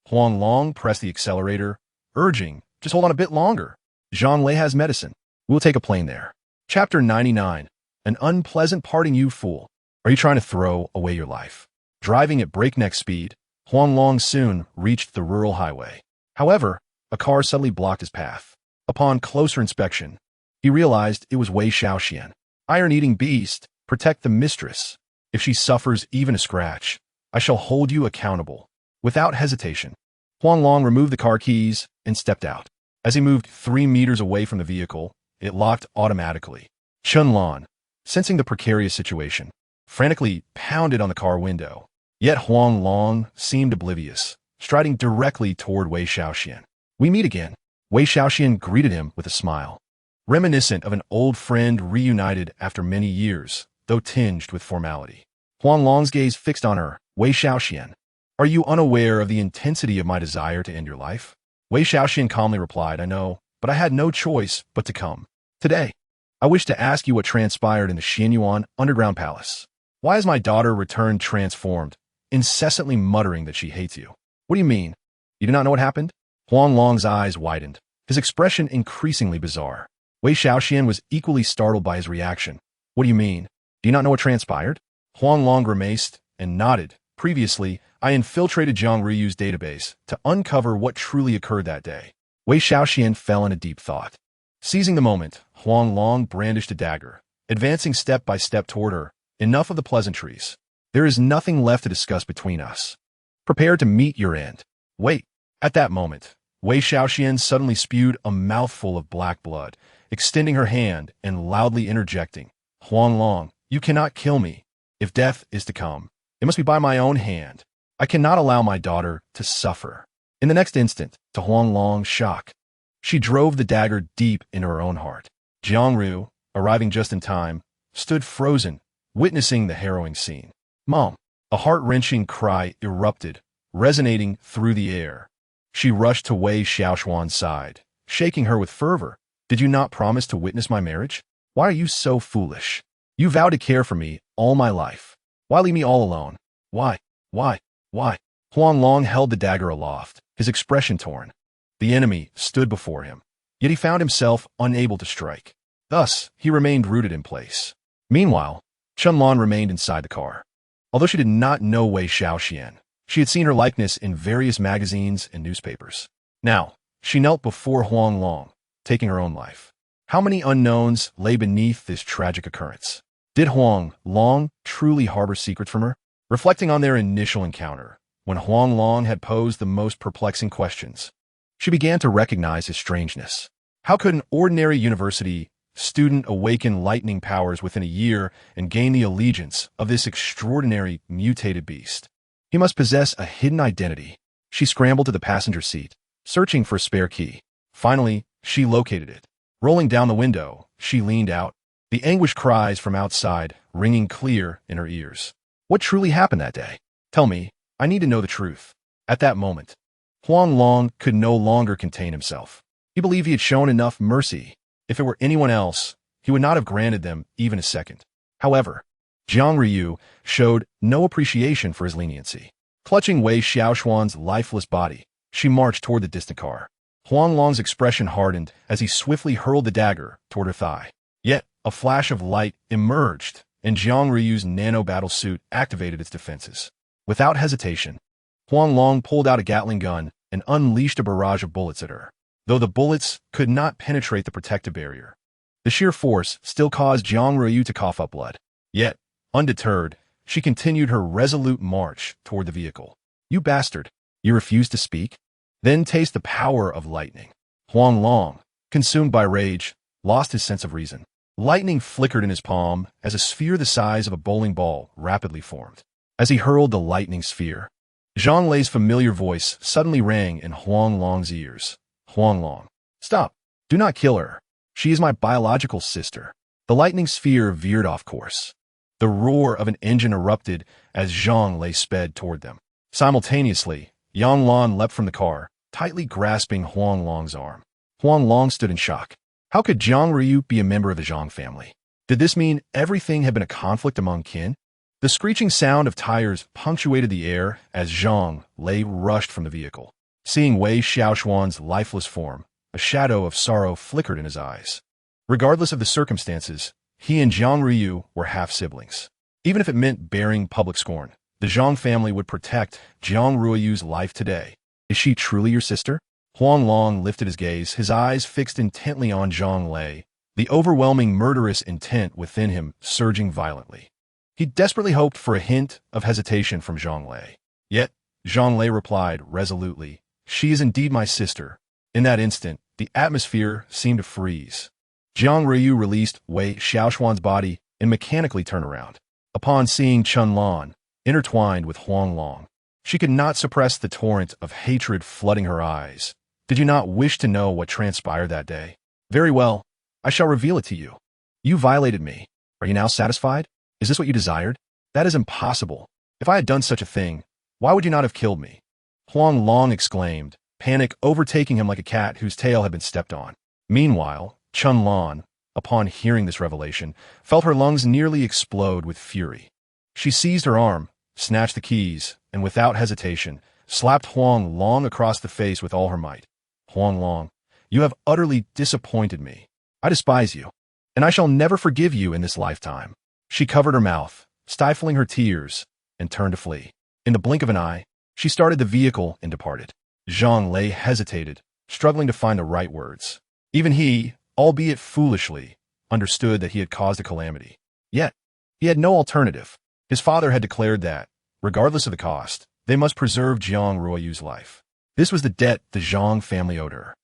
Huang Long pressed the accelerator, urging, "Just hold on a bit longer. Zhang has medicine. We'll take a plane there." Chapter 99. An unpleasant parting, you fool. Are you trying to throw away your life? Driving at breakneck speed, Huang Long soon reached the rural highway. However, a car suddenly blocked his path. Upon closer inspection, he realized it was Wei Xiaoxian. "Iron-eating beast, protect the mistress. If she suffers even a scratch, I shall hold you accountable." Without hesitation, Huang Long removed the car keys and stepped out. As he moved 3 meters away from the vehicle, it locked automatically. Chunlon, sensing the precarious situation, frantically pounded on the car window. Yet Huang Long seemed oblivious, striding directly toward Wei Xiaoxian. "We meet again." Wei Xiaoxian greeted him with a smile, reminiscent of an old friend reunited after many years, though tinged with formality. Huang Long's gaze fixed on her. "Wei Xiaoxian, are you unaware of the intensity of my desire to end your life?" Wei Xiaoxian calmly replied, "I know, but I had no choice but to come. Today, I wish to ask you what transpired in the Xianyuan underground palace. Why has my daughter returned transformed, incessantly muttering that she hates you?" "What do you mean? You do not know what happened?" Huang Long's eyes widened, his expression increasingly bizarre. Wei Xiaoxian was equally startled by his reaction. "What do you mean? Do you not know what transpired?" Huang Long grimaced and nodded. "Previously, I infiltrated Zhang Riyu's database to uncover what truly occurred that day." Wei Xiaoxian fell in a deep thought. Seizing the moment, Huang Long brandished a dagger, advancing step by step toward her. "Enough of the pleasantries. There is nothing left to discuss between us. Prepare to meet your end." "Wait." At that moment, Wei Xiaoxian suddenly spewed a mouthful of black blood, extending her hand and loudly interjecting, "Huang Long, you cannot kill me. If death is to come, it must be by my own hand. I cannot allow my daughter to suffer." In the next instant, to Huang Long's shock, she drove the dagger deep into her own heart. Zhang Ryu, arriving just in time, stood frozen, witnessing the harrowing scene. "Mom!" A heart-wrenching cry erupted, resonating through the air. She rushed to Wei Xiaoxuan's side, shaking her with fervor. "Did you not promise to witness my marriage? Why are you so foolish? You vowed to care for me all my life. Why leave me all alone? Why? Why?" Huang Long held the dagger aloft, his expression torn. The enemy stood before him, yet he found himself unable to strike. Thus, he remained rooted in place. Meanwhile, Chunlon remained inside the car. Although she did not know Wei Xiaoxian, she had seen her likeness in various magazines and newspapers. Now, she knelt before Huang Long, taking her own life. How many unknowns lay beneath this tragic occurrence? Did Huang Long truly harbor secrets from her? Reflecting on their initial encounter, when Huang Long had posed the most perplexing questions, she began to recognize his strangeness. How could an ordinary university student awaken lightning powers within a year and gain the allegiance of this extraordinary mutated beast? He must possess a hidden identity. She scrambled to the passenger seat, searching for a spare key. Finally, she located it. Rolling down the window, she leaned out, the anguished cries from outside ringing clear in her ears. What truly happened that day? Tell me, I need to know the truth. At that moment, Huang Long could no longer contain himself. He believed he had shown enough mercy. If it were anyone else, he would not have granted them even a second. However, Jiang Ryu showed no appreciation for his leniency. Clutching Wei Xiaoxuan's lifeless body, she marched toward the distant car. Huang Long's expression hardened as he swiftly hurled the dagger toward her thigh. Yet, a flash of light emerged, and Jiang Ryu's nano-battle suit activated its defenses. Without hesitation, Huang Long pulled out a Gatling gun and unleashed a barrage of bullets at her. Though the bullets could not penetrate the protective barrier, the sheer force still caused Jiang Ryu to cough up blood. Yet, undeterred, she continued her resolute march toward the vehicle. "You bastard! You refuse to speak? Then taste the power of lightning." Huang Long, consumed by rage, lost his sense of reason. Lightning flickered in his palm as a sphere the size of a bowling ball rapidly formed. As he hurled the lightning sphere, Zhang Lei's familiar voice suddenly rang in Huang Long's ears. "Huang Long, stop! Do not kill her. She is my biological sister." The lightning sphere veered off course. The roar of an engine erupted as Zhang Lei sped toward them. Simultaneously, Yang Lan leapt from the car, tightly grasping Huang Long's arm. Huang Long stood in shock. How could Jiang Ryu be a member of the Zhang family? Did this mean everything had been a conflict among kin? The screeching sound of tires punctuated the air as Zhang Lei rushed from the vehicle. Seeing Wei Xiaoxuan's lifeless form, a shadow of sorrow flickered in his eyes. Regardless of the circumstances, he and Jiang Ryu were half-siblings. Even if it meant bearing public scorn, the Zhang family would protect Jiang Ruoyu's life today. "Is she truly your sister?" Huang Long lifted his gaze, his eyes fixed intently on Zhang Lei, the overwhelming murderous intent within him surging violently. He desperately hoped for a hint of hesitation from Zhang Lei. Yet, Zhang Lei replied resolutely, "She is indeed my sister." In that instant, the atmosphere seemed to freeze. Jiang Ryu released Wei Xiaoxuan's body and mechanically turned around. Upon seeing Chun Lan, intertwined with Huang Long, she could not suppress the torrent of hatred flooding her eyes. "Did you not wish to know what transpired that day? Very well, I shall reveal it to you. You violated me. Are you now satisfied? Is this what you desired? That is impossible. If I had done such a thing, why would you not have killed me?" Huang Long exclaimed, panic overtaking him like a cat whose tail had been stepped on. Meanwhile, Chun Lan, upon hearing this revelation, felt her lungs nearly explode with fury. She seized her arm, snatched the keys, and without hesitation, slapped Huang Long across the face with all her might. "Huang Long, you have utterly disappointed me. I despise you, and I shall never forgive you in this lifetime." She covered her mouth, stifling her tears, and turned to flee. In the blink of an eye, she started the vehicle and departed. Zhang Lei hesitated, struggling to find the right words. Even he, albeit foolishly, understood that he had caused a calamity. Yet, he had no alternative. His father had declared that, regardless of the cost, they must preserve Jiang Ruoyu's life. This was the debt the Zhang family owed her.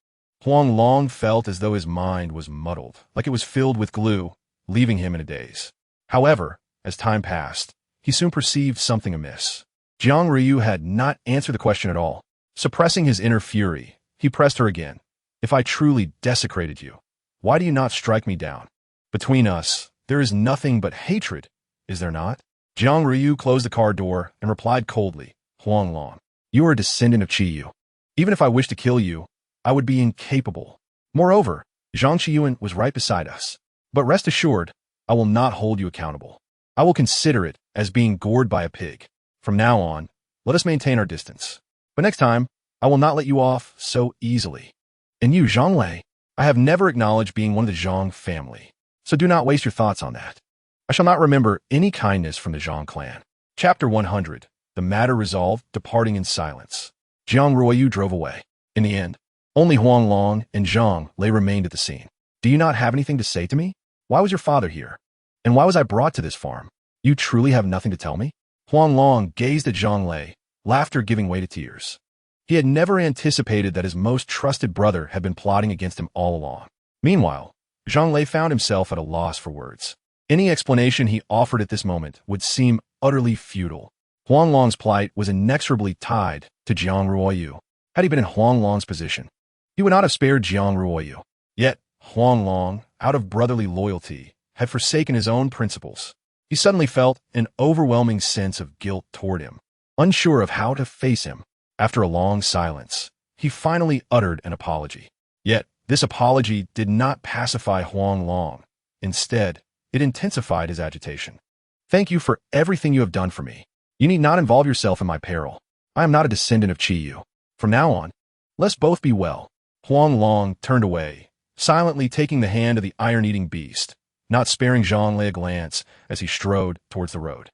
Huang Long felt as though his mind was muddled, like it was filled with glue, leaving him in a daze. However, as time passed, he soon perceived something amiss. Jiang Ryu had not answered the question at all. Suppressing his inner fury, he pressed her again. "If I truly desecrated you, why do you not strike me down? Between us, there is nothing but hatred, is there not?" Jiang Ryu closed the car door and replied coldly, "Huang Long, you are a descendant of Qiyu. Even if I wished to kill you, I would be incapable. Moreover, Zhang Qiyuan was right beside us. But rest assured, I will not hold you accountable. I will consider it as being gored by a pig. From now on, let us maintain our distance. But next time, I will not let you off so easily. And you, Zhang Lei, I have never acknowledged being one of the Zhang family, so do not waste your thoughts on that. I shall not remember any kindness from the Zhang clan." Chapter 100. The matter resolved, departing in silence. Jiang Ruoyu drove away. In the end, only Huang Long and Zhang Lei remained at the scene. "Do you not have anything to say to me? Why was your father here? And why was I brought to this farm? You truly have nothing to tell me?" Huang Long gazed at Zhang Lei, laughter giving way to tears. He had never anticipated that his most trusted brother had been plotting against him all along. Meanwhile, Zhang Lei found himself at a loss for words. Any explanation he offered at this moment would seem utterly futile. Huang Long's plight was inexorably tied to Jiang Ruoyu. Had he been in Huang Long's position, he would not have spared Jiang Ruoyu. Yet, Huang Long, out of brotherly loyalty, had forsaken his own principles. He suddenly felt an overwhelming sense of guilt toward him. Unsure of how to face him, after a long silence, he finally uttered an apology. Yet, This apology did not pacify Huang Long. Instead, it intensified his agitation. Thank you for everything you have done for me. You need not involve yourself in my peril. I am not a descendant of Qi Yu. From now on, let's both be well. Huang Long turned away, silently taking the hand of the iron-eating beast, not sparing Zhang Lei a glance as he strode towards the road.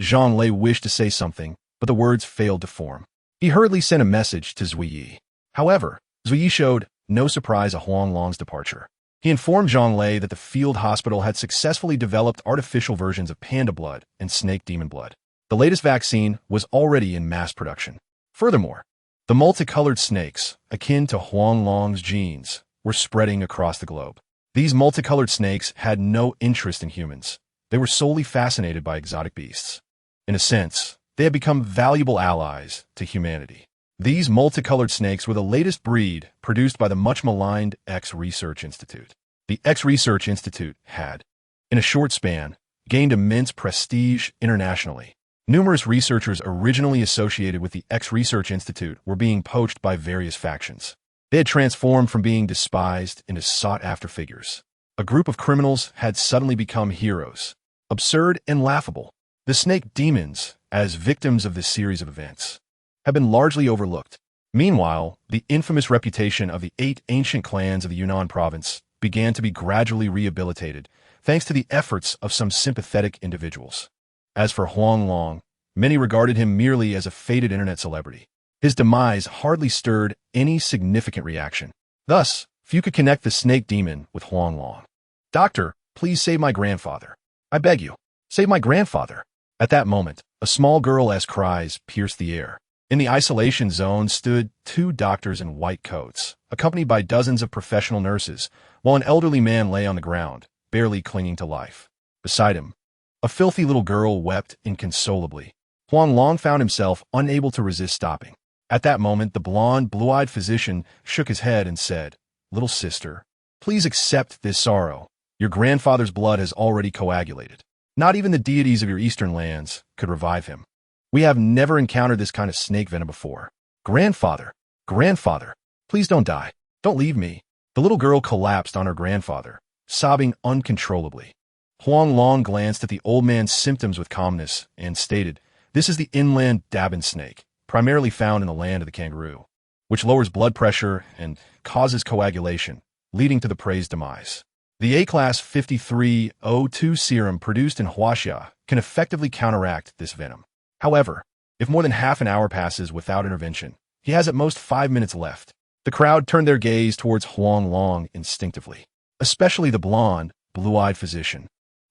Zhang Lei wished to say something, but the words failed to form. He hurriedly sent a message to Zui Yi. However, Zui Yi showed no surprise at Huang Long's departure. He informed Zhang Lei that the field hospital had successfully developed artificial versions of panda blood and snake demon blood. The latest vaccine was already in mass production. Furthermore, the multicolored snakes, akin to Huang Long's genes, were spreading across the globe. These multicolored snakes had no interest in humans. They were solely fascinated by exotic beasts. In a sense, they had become valuable allies to humanity. These multicolored snakes were the latest breed produced by the much-maligned X Research Institute. The X Research Institute had, in a short span, gained immense prestige internationally. Numerous researchers originally associated with the X Research Institute were being poached by various factions. They had transformed from being despised into sought-after figures. A group of criminals had suddenly become heroes, absurd and laughable. The snake demons, as victims of this series of events, have been largely overlooked. Meanwhile, the infamous reputation of the 8 ancient clans of the Yunnan province began to be gradually rehabilitated, thanks to the efforts of some sympathetic individuals. As for Huang Long, many regarded him merely as a faded internet celebrity. His demise hardly stirred any significant reaction. Thus, few could connect the snake demon with Huang Long. "Doctor, please save my grandfather. I beg you, save my grandfather." At that moment, a small girl's cries pierced the air. In the isolation zone stood 2 doctors in white coats, accompanied by dozens of professional nurses, while an elderly man lay on the ground, barely clinging to life. Beside him, a filthy little girl wept inconsolably. Huang Long found himself unable to resist stopping. At that moment, the blonde, blue-eyed physician shook his head and said, "Little sister, please accept this sorrow. Your grandfather's blood has already coagulated. Not even the deities of your eastern lands could revive him. We have never encountered this kind of snake venom before. Grandfather, please don't die. Don't leave me." The little girl collapsed on her grandfather, sobbing uncontrollably. Huang Long glanced at the old man's symptoms with calmness and stated, "This is the inland dabin snake, primarily found in the land of the kangaroo, which lowers blood pressure and causes coagulation, leading to the prey's demise. The A-class 5302 serum produced in Huaxia can effectively counteract this venom. However, if more than half an hour passes without intervention, he has at most 5 minutes left." The crowd turned their gaze towards Huang Long instinctively, especially the blonde, blue-eyed physician,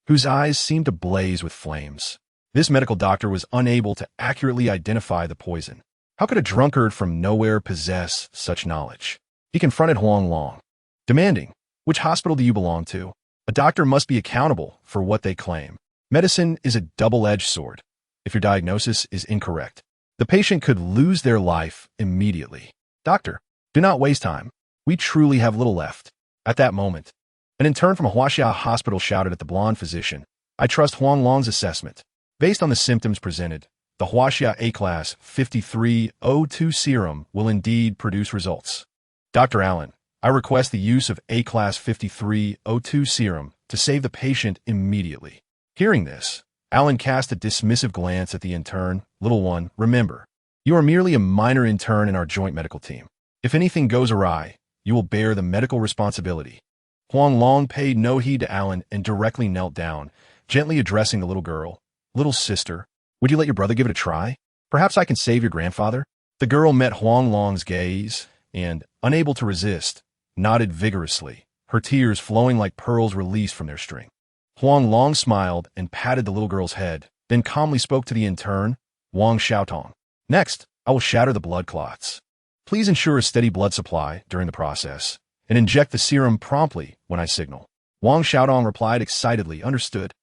whose eyes seemed to blaze with flames. This medical doctor was unable to accurately identify the poison. How could a drunkard from nowhere possess such knowledge? He confronted Huang Long, demanding, "Which hospital do you belong to? A doctor must be accountable for what they claim. Medicine is a double-edged sword. If your diagnosis is incorrect, the patient could lose their life immediately. Doctor, do not waste time. We truly have little left." At that moment, an intern from a Huaxia hospital shouted at the blonde physician, "I trust Huang Long's assessment. Based on the symptoms presented, the Huaxia A-class 5302 serum will indeed produce results. Dr. Allen, I request the use of A-class 5302 serum to save the patient immediately." Hearing this, Allen cast a dismissive glance at the intern. "Little one, remember, you are merely a minor intern in our joint medical team. If anything goes awry, you will bear the medical responsibility." Huang Long paid no heed to Allen and directly knelt down, gently addressing the little girl. "Little sister, would you let your brother give it a try? Perhaps I can save your grandfather?" The girl met Huang Long's gaze and, unable to resist, nodded vigorously, her tears flowing like pearls released from their string. Huang Long smiled and patted the little girl's head, then calmly spoke to the intern, Wang Xiaotong. "Next, I will shatter the blood clots. Please ensure a steady blood supply during the process, and inject the serum promptly when I signal." Wang Xiaotong replied excitedly, "Understood."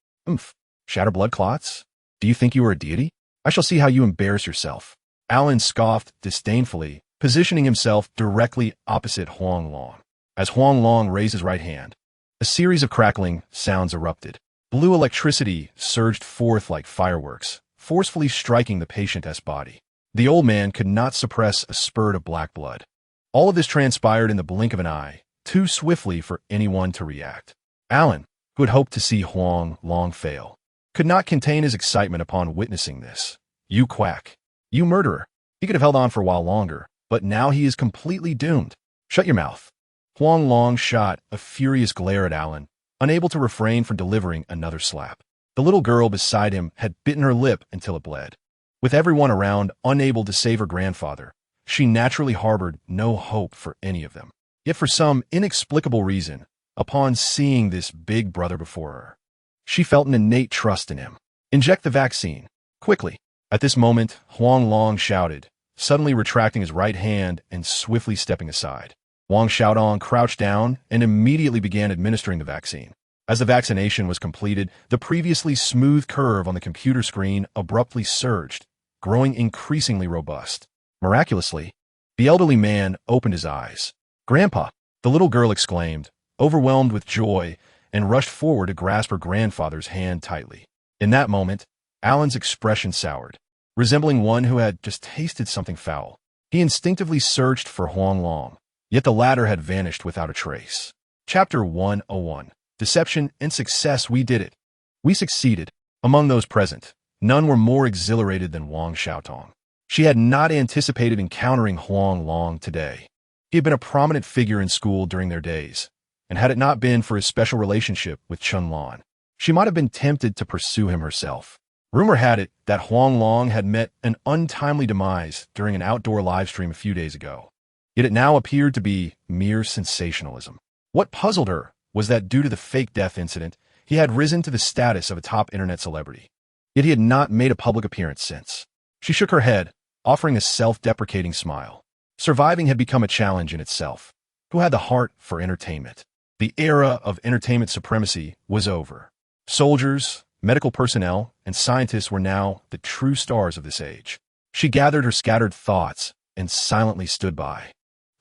Shatter blood clots? Do you think you are a deity? I shall see how you embarrass yourself." Allen scoffed disdainfully, positioning himself directly opposite Huang Long. As Huang Long raised his right hand, a series of crackling sounds erupted. Blue electricity surged forth like fireworks, forcefully striking the patient's body. The old man could not suppress a spurt of black blood. All of this transpired in the blink of an eye, too swiftly for anyone to react. Alan, who had hoped to see Huang Long fail, could not contain his excitement upon witnessing this. You quack. You murderer. He could have held on for a while longer, but now he is completely doomed. Shut your mouth. Huang Long shot a furious glare at Alan, unable to refrain from delivering another slap. The little girl beside him had bitten her lip until it bled. With everyone around unable to save her grandfather, she naturally harbored no hope for any of them. Yet for some inexplicable reason, upon seeing this big brother before her, she felt an innate trust in him. Inject the vaccine. Quickly. At this moment, Huang Long shouted, suddenly retracting his right hand and swiftly stepping aside. Wang Xiaodong crouched down and immediately began administering the vaccine. As the vaccination was completed, the previously smooth curve on the computer screen abruptly surged, growing increasingly robust. Miraculously, the elderly man opened his eyes. "Grandpa!" the little girl exclaimed, overwhelmed with joy, and rushed forward to grasp her grandfather's hand tightly. In that moment, Alan's expression soured. Resembling one who had just tasted something foul, he instinctively searched for Huang Long, yet the latter had vanished without a trace. Chapter 101. Deception and Success. We did it. We succeeded. Among those present, none were more exhilarated than Wang Xiaotong. She had not anticipated encountering Huang Long today. He had been a prominent figure in school during their days, and had it not been for his special relationship with Chun Lan, she might have been tempted to pursue him herself. Rumor had it that Huang Long had met an untimely demise during an outdoor livestream a few days ago. Yet it now appeared to be mere sensationalism. What puzzled her was that due to the fake death incident, he had risen to the status of a top internet celebrity. Yet he had not made a public appearance since. She shook her head, offering a self-deprecating smile. Surviving had become a challenge in itself. Who had the heart for entertainment? The era of entertainment supremacy was over. Soldiers, medical personnel, and scientists were now the true stars of this age. She gathered her scattered thoughts and silently stood by.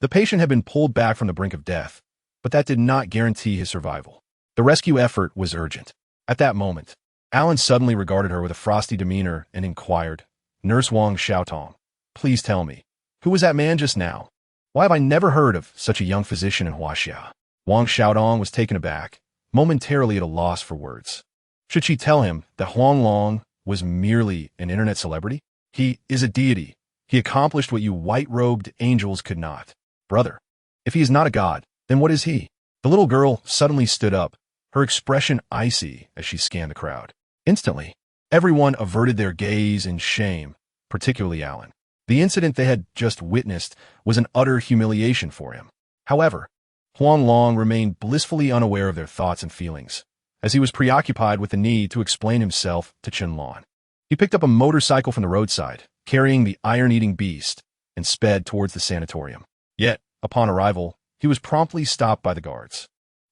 The patient had been pulled back from the brink of death, but that did not guarantee his survival. The rescue effort was urgent. At that moment, Alan suddenly regarded her with a frosty demeanor and inquired, "Nurse Wang Xiaotong, please tell me, who was that man just now? Why have I never heard of such a young physician in Huaxia?" Wang Xiaodong was taken aback, momentarily at a loss for words. Should she tell him that Huang Long was merely an internet celebrity? He is a deity. He accomplished what you white-robed angels could not. Brother, if he is not a god, then what is he? The little girl suddenly stood up, her expression icy as she scanned the crowd. Instantly, everyone averted their gaze in shame, particularly Alan. The incident they had just witnessed was an utter humiliation for him. However, Huang Long remained blissfully unaware of their thoughts and feelings, as he was preoccupied with the need to explain himself to Chun Lan. He picked up a motorcycle from the roadside, carrying the iron-eating beast, and sped towards the sanatorium. Yet, upon arrival, he was promptly stopped by the guards.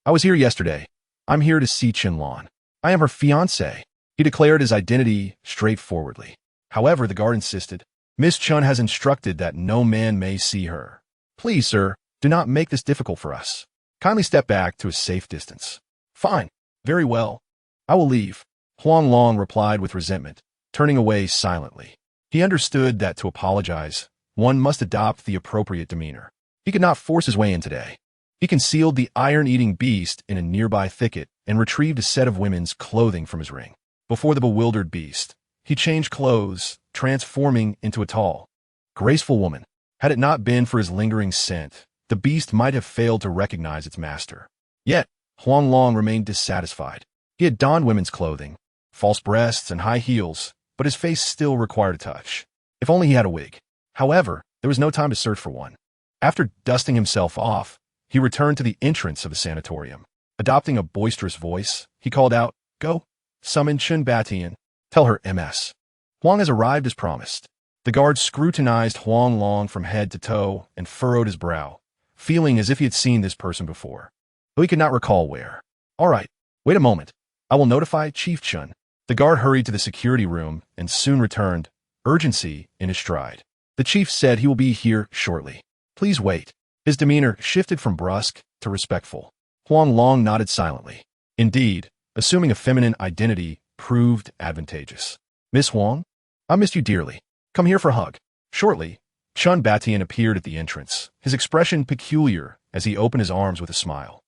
"I was here yesterday. I'm here to see Chun Lan. I am her fiancé," he declared his identity straightforwardly. However, the guard insisted, "Miss Chun has instructed that no man may see her. Please, sir, do not make this difficult for us. Kindly step back to a safe distance." "Fine. Very well. I will leave," Huang Long replied with resentment, turning away silently. He understood that to apologize, one must adopt the appropriate demeanor. He could not force his way in today. He concealed the iron-eating beast in a nearby thicket and retrieved a set of women's clothing from his ring. Before the bewildered beast, he changed clothes, transforming into a tall, graceful woman. Had it not been for his lingering scent, the beast might have failed to recognize its master. Yet, Huang Long remained dissatisfied. He had donned women's clothing, false breasts and high heels, but his face still required a touch. If only he had a wig. However, there was no time to search for one. After dusting himself off, he returned to the entrance of the sanatorium. Adopting a boisterous voice, he called out, "Go, summon Chun Batian. Tell her MS. Huang has arrived as promised." The guard scrutinized Huang Long from head to toe and furrowed his brow, feeling as if he had seen this person before, though he could not recall where. "All right, wait a moment. I will notify Chief Chun." The guard hurried to the security room and soon returned, urgency in his stride. "The chief said he will be here shortly. Please wait." His demeanor shifted from brusque to respectful. Huang Long nodded silently. Indeed, assuming a feminine identity proved advantageous. "Miss Huang, I missed you dearly. Come here for a hug." Shortly, Chun Batian appeared at the entrance, his expression peculiar as he opened his arms with a smile.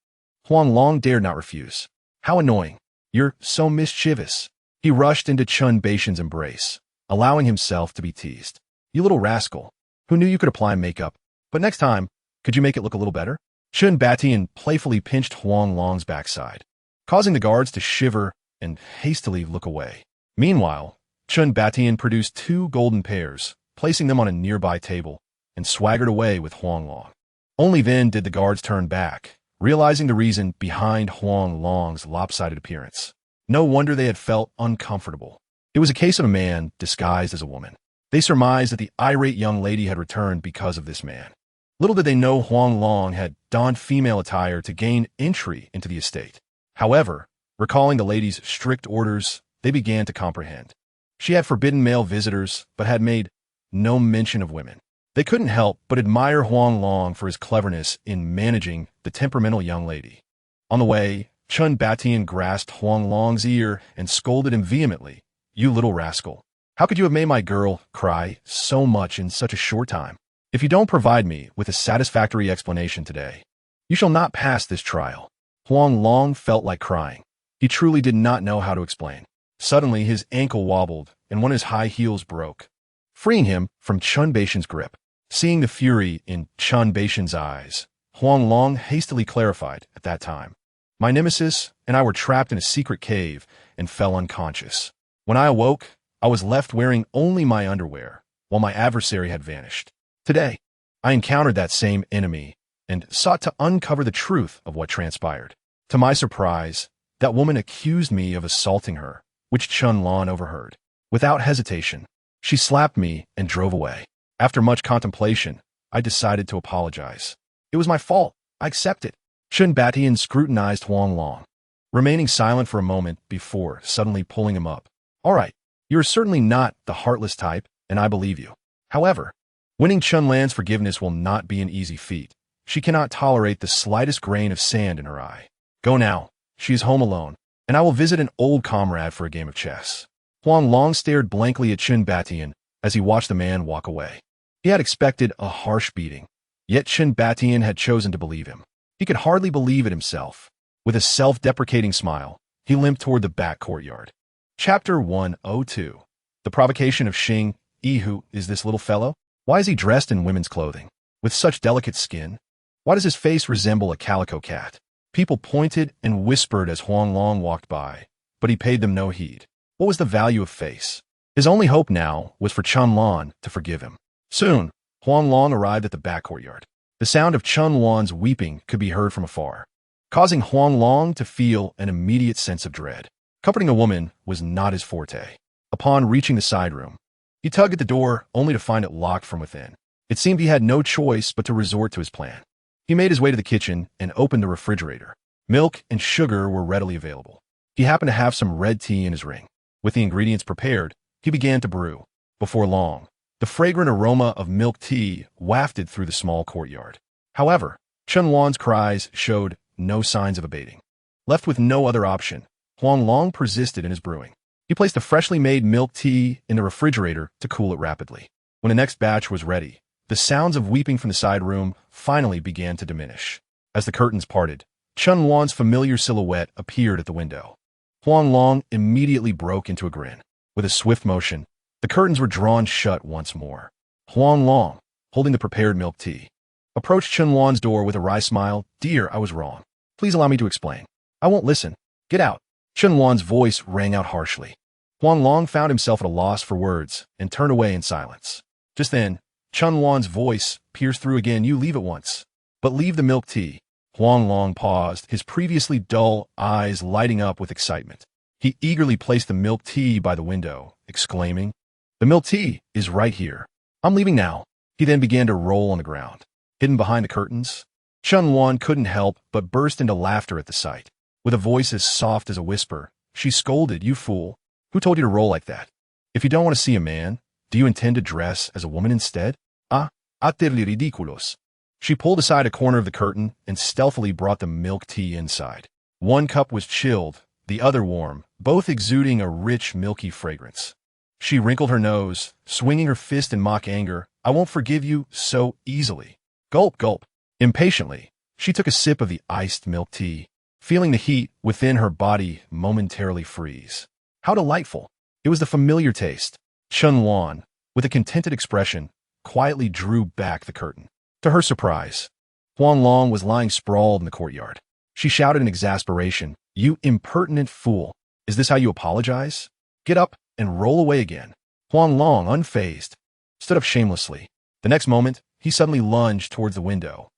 Huang Long dared not refuse. How annoying. You're so mischievous. He rushed into Chun Baishan's embrace, allowing himself to be teased. You little rascal. Who knew you could apply makeup? But next time, could you make it look a little better? Chun Batian playfully pinched Huang Long's backside, causing the guards to shiver and hastily look away. Meanwhile, Chun Batian produced 2 golden pears, placing them on a nearby table, and swaggered away with Huang Long. Only then did the guards turn back, realizing the reason behind Huang Long's lopsided appearance. No wonder they had felt uncomfortable. It was a case of a man disguised as a woman. They surmised that the irate young lady had returned because of this man. Little did they know Huang Long had donned female attire to gain entry into the estate. However, recalling the lady's strict orders, they began to comprehend. She had forbidden male visitors, but had made no mention of women. They couldn't help but admire Huang Long for his cleverness in managing the temperamental young lady. On the way, Chun Batian grasped Huang Long's ear and scolded him vehemently. You little rascal. How could you have made my girl cry so much in such a short time? If you don't provide me with a satisfactory explanation today, you shall not pass this trial. Huang Long felt like crying. He truly did not know how to explain. Suddenly, his ankle wobbled, and one of his high heels broke, freeing him from Chun Baishan's grip. Seeing the fury in Chun Baishan's eyes, Huang Long hastily clarified at that time. My nemesis and I were trapped in a secret cave and fell unconscious. When I awoke, I was left wearing only my underwear, while my adversary had vanished. Today, I encountered that same enemy and sought to uncover the truth of what transpired. To my surprise, that woman accused me of assaulting her, which Chun Lan overheard. Without hesitation, she slapped me and drove away. After much contemplation, I decided to apologize. It was my fault. I accept it. Chun Batian scrutinized Huang Long, remaining silent for a moment before suddenly pulling him up. All right, you're certainly not the heartless type, and I believe you. However, winning Chun Lan's forgiveness will not be an easy feat. She cannot tolerate the slightest grain of sand in her eye. Go now. She is home alone, and I will visit an old comrade for a game of chess. Huang Long stared blankly at Chun Batian as he watched the man walk away. He had expected a harsh beating, yet Chun Batian had chosen to believe him. He could hardly believe it himself. With a self-deprecating smile, he limped toward the back courtyard. Chapter 102. The provocation of Xing. Who is this little fellow? Why is he dressed in women's clothing? With such delicate skin? Why does his face resemble a calico cat? People pointed and whispered as Huang Long walked by, but he paid them no heed. What was the value of face? His only hope now was for Chun Lan to forgive him. Soon, Huang Long arrived at the back courtyard. The sound of Chun Lan's weeping could be heard from afar, causing Huang Long to feel an immediate sense of dread. Comforting a woman was not his forte. Upon reaching the side room, he tugged at the door only to find it locked from within. It seemed he had no choice but to resort to his plan. He made his way to the kitchen and opened the refrigerator. Milk and sugar were readily available. He happened to have some red tea in his ring. With the ingredients prepared, he began to brew. Before long, the fragrant aroma of milk tea wafted through the small courtyard. However, Chun Lan's cries showed no signs of abating. Left with no other option, Huang Long persisted in his brewing. He placed the freshly made milk tea in the refrigerator to cool it rapidly. When the next batch was ready, the sounds of weeping from the side room finally began to diminish. As the curtains parted, Chun Lan's familiar silhouette appeared at the window. Huang Long immediately broke into a grin. With a swift motion, the curtains were drawn shut once more. Huang Long, holding the prepared milk tea, approached Chun Lan's door with a wry smile. Dear, I was wrong. Please allow me to explain. I won't listen. Get out. Chun Lan's voice rang out harshly. Huang Long found himself at a loss for words and turned away in silence. Just then, Chun Lan's voice pierced through again. You leave at once. But leave the milk tea. Huang Long paused, his previously dull eyes lighting up with excitement. He eagerly placed the milk tea by the window, exclaiming, The milk tea is right here. I'm leaving now. He then began to roll on the ground. Hidden behind the curtains, Chun Lan couldn't help but burst into laughter at the sight. With a voice as soft as a whisper, she scolded, You fool. Who told you to roll like that? If you don't want to see a man, do you intend to dress as a woman instead? Hacerle ridículos. She pulled aside a corner of the curtain and stealthily brought the milk tea inside. One cup was chilled, the other warm, both exuding a rich, milky fragrance. She wrinkled her nose, swinging her fist in mock anger. I won't forgive you so easily. Gulp, gulp. Impatiently, She took a sip of the iced milk tea, feeling the heat within her body momentarily freeze. How delightful! It was the familiar taste. Chun Luan, with a contented expression, quietly drew back the curtain. To her surprise, Huang Long was lying sprawled in the courtyard. She shouted in exasperation, "You impertinent fool! Is this how you apologize? Get up and roll away again." Huang Long, unfazed, stood up shamelessly. The next moment, he suddenly lunged towards the window.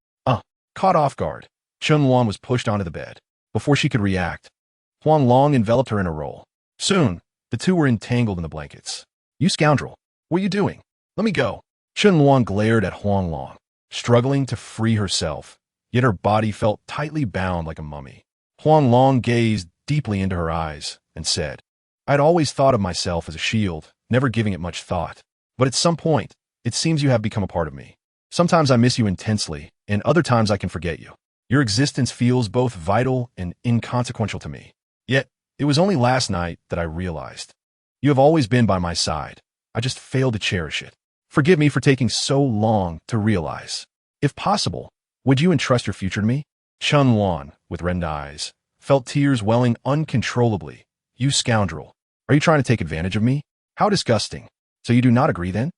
Caught off guard, Chun Luan was pushed onto the bed. Before she could react, Huang Long enveloped her in a roll. Soon, the two were entangled in the blankets. "You scoundrel! What are you doing? Let me go!" Chun Luan glared at Huang Long, struggling to free herself, yet her body felt tightly bound like a mummy. Huang Long gazed deeply into her eyes and said, "I'd always thought of myself as a shield, never giving it much thought. But at some point, it seems you have become a part of me. Sometimes I miss you intensely, and other times I can forget you. Your existence feels both vital and inconsequential to me. Yet, it was only last night that I realized. You have always been by my side. I just failed to cherish it. Forgive me for taking so long to realize. If possible, would you entrust your future to me?" Chun Luan, with reddened eyes, felt tears welling uncontrollably. "You scoundrel. Are you trying to take advantage of me? How disgusting. So you do not agree then?"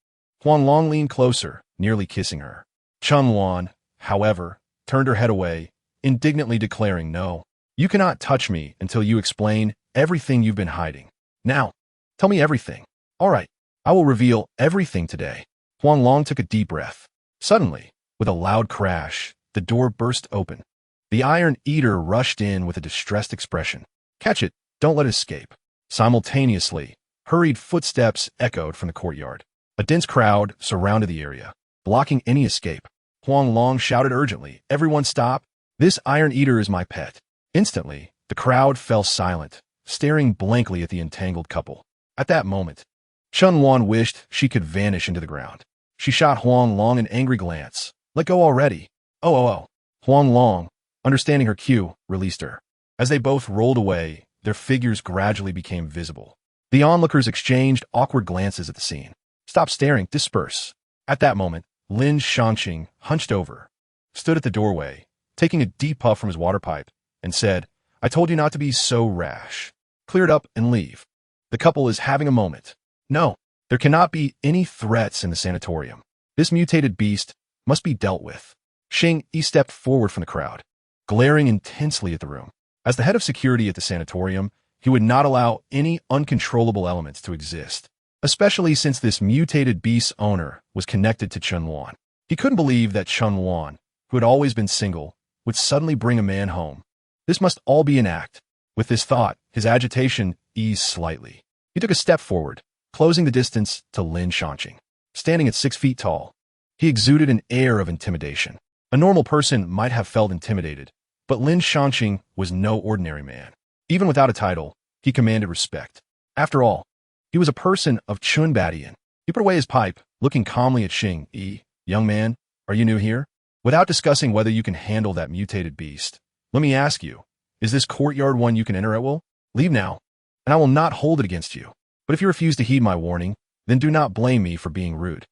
Huang Long leaned closer, nearly kissing her. Chun Luan, however, turned her head away, indignantly declaring, "No, you cannot touch me until you explain everything you've been hiding. Now, tell me everything." "All right, I will reveal everything today." Huang Long took a deep breath. Suddenly, with a loud crash, the door burst open. The Iron Eater rushed in with a distressed expression. "Catch it, don't let it escape." Simultaneously, hurried footsteps echoed from the courtyard. A dense crowd surrounded the area, blocking any escape. Huang Long shouted urgently, "Everyone stop! This Iron Eater is my pet." Instantly, the crowd fell silent, staring blankly at the entangled couple. At that moment, Chun Luan wished she could vanish into the ground. She shot Huang Long an angry glance. "Let go already." Oh. Huang Long, understanding her cue, released her. As they both rolled away, their figures gradually became visible. The onlookers exchanged awkward glances at the scene. "Stop staring, disperse." At that moment, Lin Shangqing hunched over, stood at the doorway, taking a deep puff from his water pipe, and said, "I told you not to be so rash. Clear it up and leave. The couple is having a moment. No, there cannot be any threats in the sanatorium. This mutated beast must be dealt with." Xing Yi stepped forward from the crowd, glaring intensely at the room. As the head of security at the sanatorium, he would not allow any uncontrollable elements to exist, especially since this mutated beast's owner was connected to Chun Luan. He couldn't believe that Chun Luan, who had always been single, would suddenly bring a man home. This must all be an act. With this thought, his agitation eased slightly. He took a step forward, closing the distance to Lin Shangqing. Standing at 6 feet tall, he exuded an air of intimidation. A normal person might have felt intimidated, but Lin Shangqing was no ordinary man. Even without a title, he commanded respect. After all, he was a person of Chun Badian. He put away his pipe, looking calmly at Xing Yi. "Young man, are you new here? Without discussing whether you can handle that mutated beast, let me ask you, is this courtyard one you can enter at will? Leave now, and I will not hold it against you. But if you refuse to heed my warning, then do not blame me for being rude."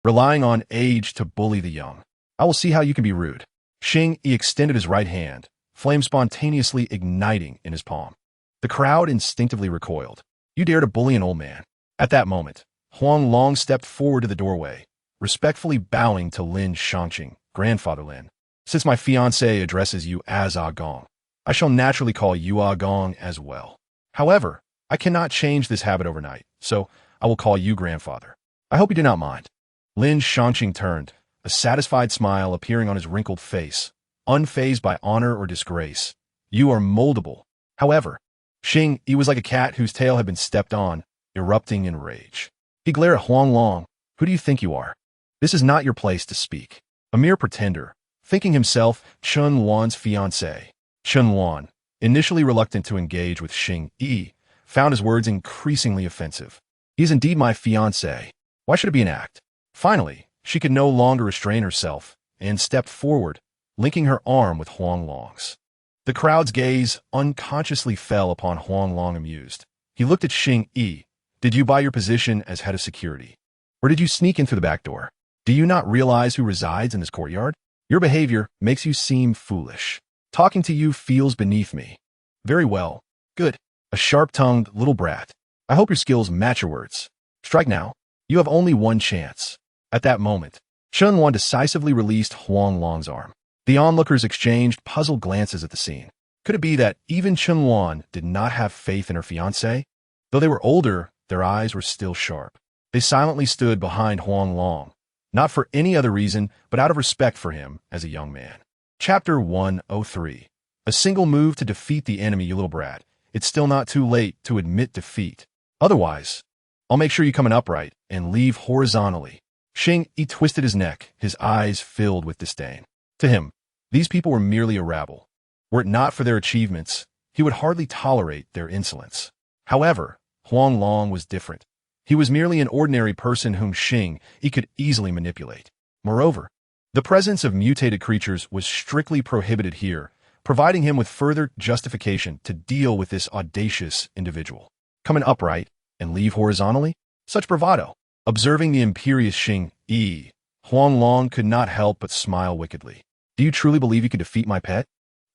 Relying on age to bully the young. I will see how you can be rude." Xing Yi extended his right hand, flame spontaneously igniting in his palm. The crowd instinctively recoiled. "You dare to bully an old man?" At that moment, Huang Long stepped forward to the doorway, respectfully bowing to Lin Shangqing, "Grandfather Lin. Since my fiancé addresses you as Ah Gong, I shall naturally call you Ah Gong as well. However, I cannot change this habit overnight, so I will call you grandfather. I hope you do not mind." Lin Shangqing turned, a satisfied smile appearing on his wrinkled face, unfazed by honor or disgrace. "You are moldable." However, Xing Yi was like a cat whose tail had been stepped on, erupting in rage. He glared at Huang Long. "Who do you think you are? This is not your place to speak." A mere pretender, thinking himself Chun Luan's fiancé. Chun Luan, initially reluctant to engage with Xing Yi, found his words increasingly offensive. "He is indeed my fiancé. Why should it be an act?" Finally, she could no longer restrain herself and stepped forward, linking her arm with Huang Long's. The crowd's gaze unconsciously fell upon Huang Long, amused. He looked at Xing Yi. "Did you buy your position as head of security? Or did you sneak in through the back door? Do you not realize who resides in this courtyard? Your behavior makes you seem foolish. Talking to you feels beneath me. Very well. Good. A sharp-tongued little brat. I hope your skills match your words. Strike now. You have only one chance. At that moment, Chun Luan decisively released Huang Long's arm. The onlookers exchanged puzzled glances at the scene. Could it be that even Chun Luan did not have faith in her fiancé? Though they were older, their eyes were still sharp. They silently stood behind Huang Long, not for any other reason, but out of respect for him as a young man. Chapter 103. A single move to defeat the enemy, you little brat. It's still not too late to admit defeat. Otherwise, I'll make sure you come in upright and leave horizontally. Xing Yi twisted his neck, his eyes filled with disdain. To him, these people were merely a rabble. Were it not for their achievements, he would hardly tolerate their insolence. However, Huang Long was different. He was merely an ordinary person whom Xing Yi could easily manipulate. Moreover, the presence of mutated creatures was strictly prohibited here, providing him with further justification to deal with this audacious individual. Come in upright and leave horizontally? Such bravado. Observing the imperious Xing Yi, Huang Long could not help but smile wickedly. Do you truly believe you could defeat my pet?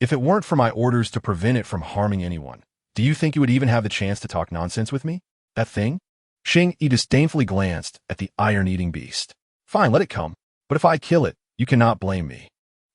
If it weren't for my orders to prevent it from harming anyone, do you think you would even have the chance to talk nonsense with me? That thing? Xing Yi disdainfully glanced at the iron-eating beast. Fine, let it come. But if I kill it, you cannot blame me.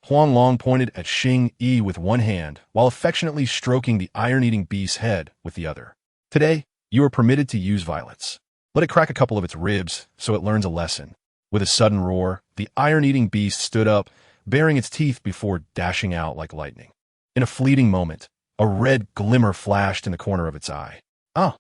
Huang Long pointed at Xing Yi with one hand, while affectionately stroking the iron-eating beast's head with the other. Today, you are permitted to use violence. Let it crack a couple of its ribs, so it learns a lesson. With a sudden roar, the iron-eating beast stood up, baring its teeth before dashing out like lightning. In a fleeting moment, a red glimmer flashed in the corner of its eye. Ah!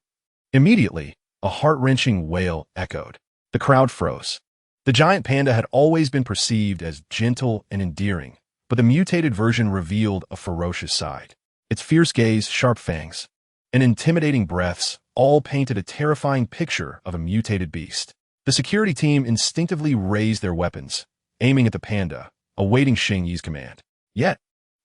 Immediately, a heart-wrenching wail echoed. The crowd froze. The giant panda had always been perceived as gentle and endearing, but the mutated version revealed a ferocious side. Its fierce gaze, sharp fangs, and intimidating breaths all painted a terrifying picture of a mutated beast. The security team instinctively raised their weapons, aiming at the panda, awaiting Xing Yi's command. Yet,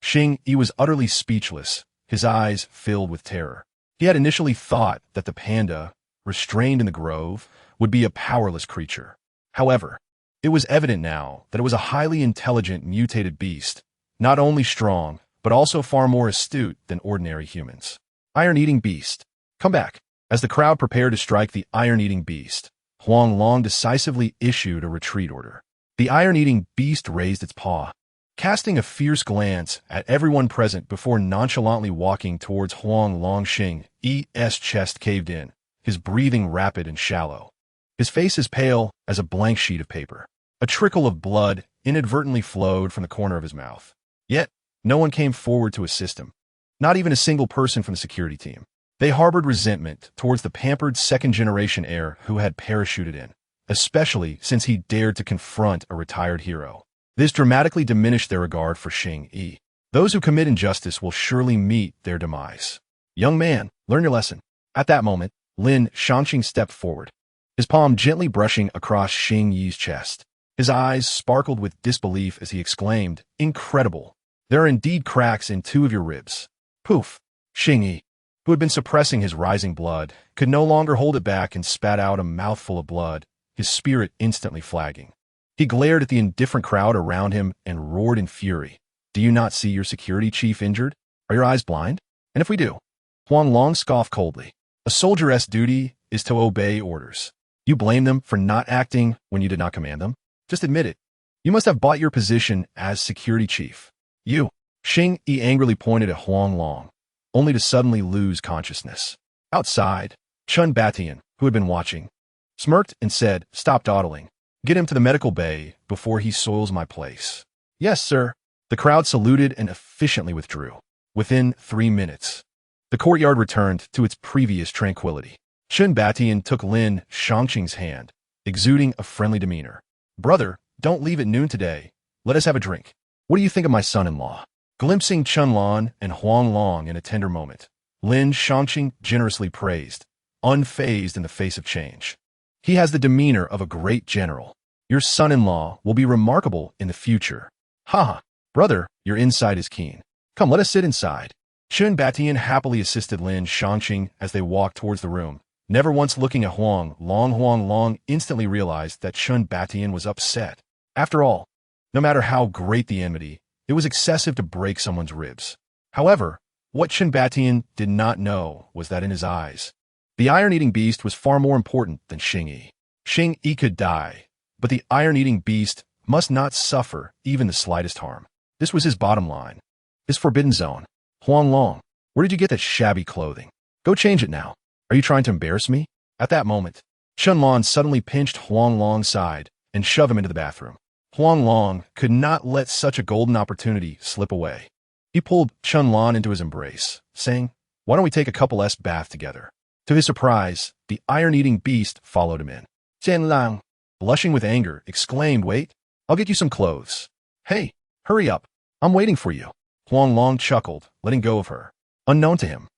Xing Yi was utterly speechless, his eyes filled with terror. He had initially thought that the panda, restrained in the grove, would be a powerless creature. However, it was evident now that it was a highly intelligent mutated beast, not only strong, but also far more astute than ordinary humans. Iron-eating beast, come back. As the crowd prepared to strike the iron-eating beast, Huang Long decisively issued a retreat order. The iron-eating beast raised its paw, casting a fierce glance at everyone present before nonchalantly walking towards Huang Long. Xing Yi's chest caved in, his breathing rapid and shallow. His face as pale as a blank sheet of paper. A trickle of blood inadvertently flowed from the corner of his mouth. Yet, no one came forward to assist him. Not even a single person from the security team. They harbored resentment towards the pampered second-generation heir who had parachuted in, especially since he dared to confront a retired hero. This dramatically diminished their regard for Xing Yi. Those who commit injustice will surely meet their demise. Young man, learn your lesson. At that moment, Lin Shangqing stepped forward, his palm gently brushing across Xing Yi's chest. His eyes sparkled with disbelief as he exclaimed, "Incredible! There are indeed cracks in 2 of your ribs." Poof! Xing Yi, who had been suppressing his rising blood, could no longer hold it back and spat out a mouthful of blood, his spirit instantly flagging. He glared at the indifferent crowd around him and roared in fury. Do you not see your security chief injured? Are your eyes blind? And if we do? Huang Long scoffed coldly. A soldier's duty is to obey orders. You blame them for not acting when you did not command them? Just admit it. You must have bought your position as security chief. You. Xing Yi angrily pointed at Huang Long, only to suddenly lose consciousness. Outside, Chun Batian, who had been watching, smirked and said, "Stop dawdling. Get him to the medical bay before he soils my place." "Yes, sir." The crowd saluted and efficiently withdrew. Within 3 minutes, the courtyard returned to its previous tranquility. Chun Batian took Lin Shangqing's hand, exuding a friendly demeanor. "Brother, don't leave at noon today. Let us have a drink. What do you think of my son-in-law?" Glimpsing Chun Lan and Huang Long in a tender moment, Lin Shangqing generously praised, unfazed in the face of change. "He has the demeanor of a great general. Your son-in-law will be remarkable in the future." "Ha ha! Brother, your insight is keen. Come, let us sit inside." Chun Batian happily assisted Lin Shangqing as they walked towards the room, never once looking at Huang Long. Huang Long instantly realized that Chun Batian was upset. After all, No matter how great the enmity, it was excessive to break someone's ribs. However, what Shinbatian did not know was that in his eyes, the iron-eating beast was far more important than Xing-Yi. Xing-Yi could die, but the iron-eating beast must not suffer even the slightest harm. This was his bottom line. His forbidden zone. Huang Long, where did you get that shabby clothing? Go change it now. Are you trying to embarrass me? At that moment, Chunlan suddenly pinched Huang Long's side and shoved him into the bathroom. Huang Long could not let such a golden opportunity slip away. He pulled Chunlan into his embrace, saying, "Why don't we take a couple-s bath together?" To his surprise, the iron-eating beast followed him in. Chunlan, blushing with anger, exclaimed, "Wait, I'll get you some clothes." "Hey, hurry up. I'm waiting for you." Huang Long chuckled, letting go of her. Unknown to him,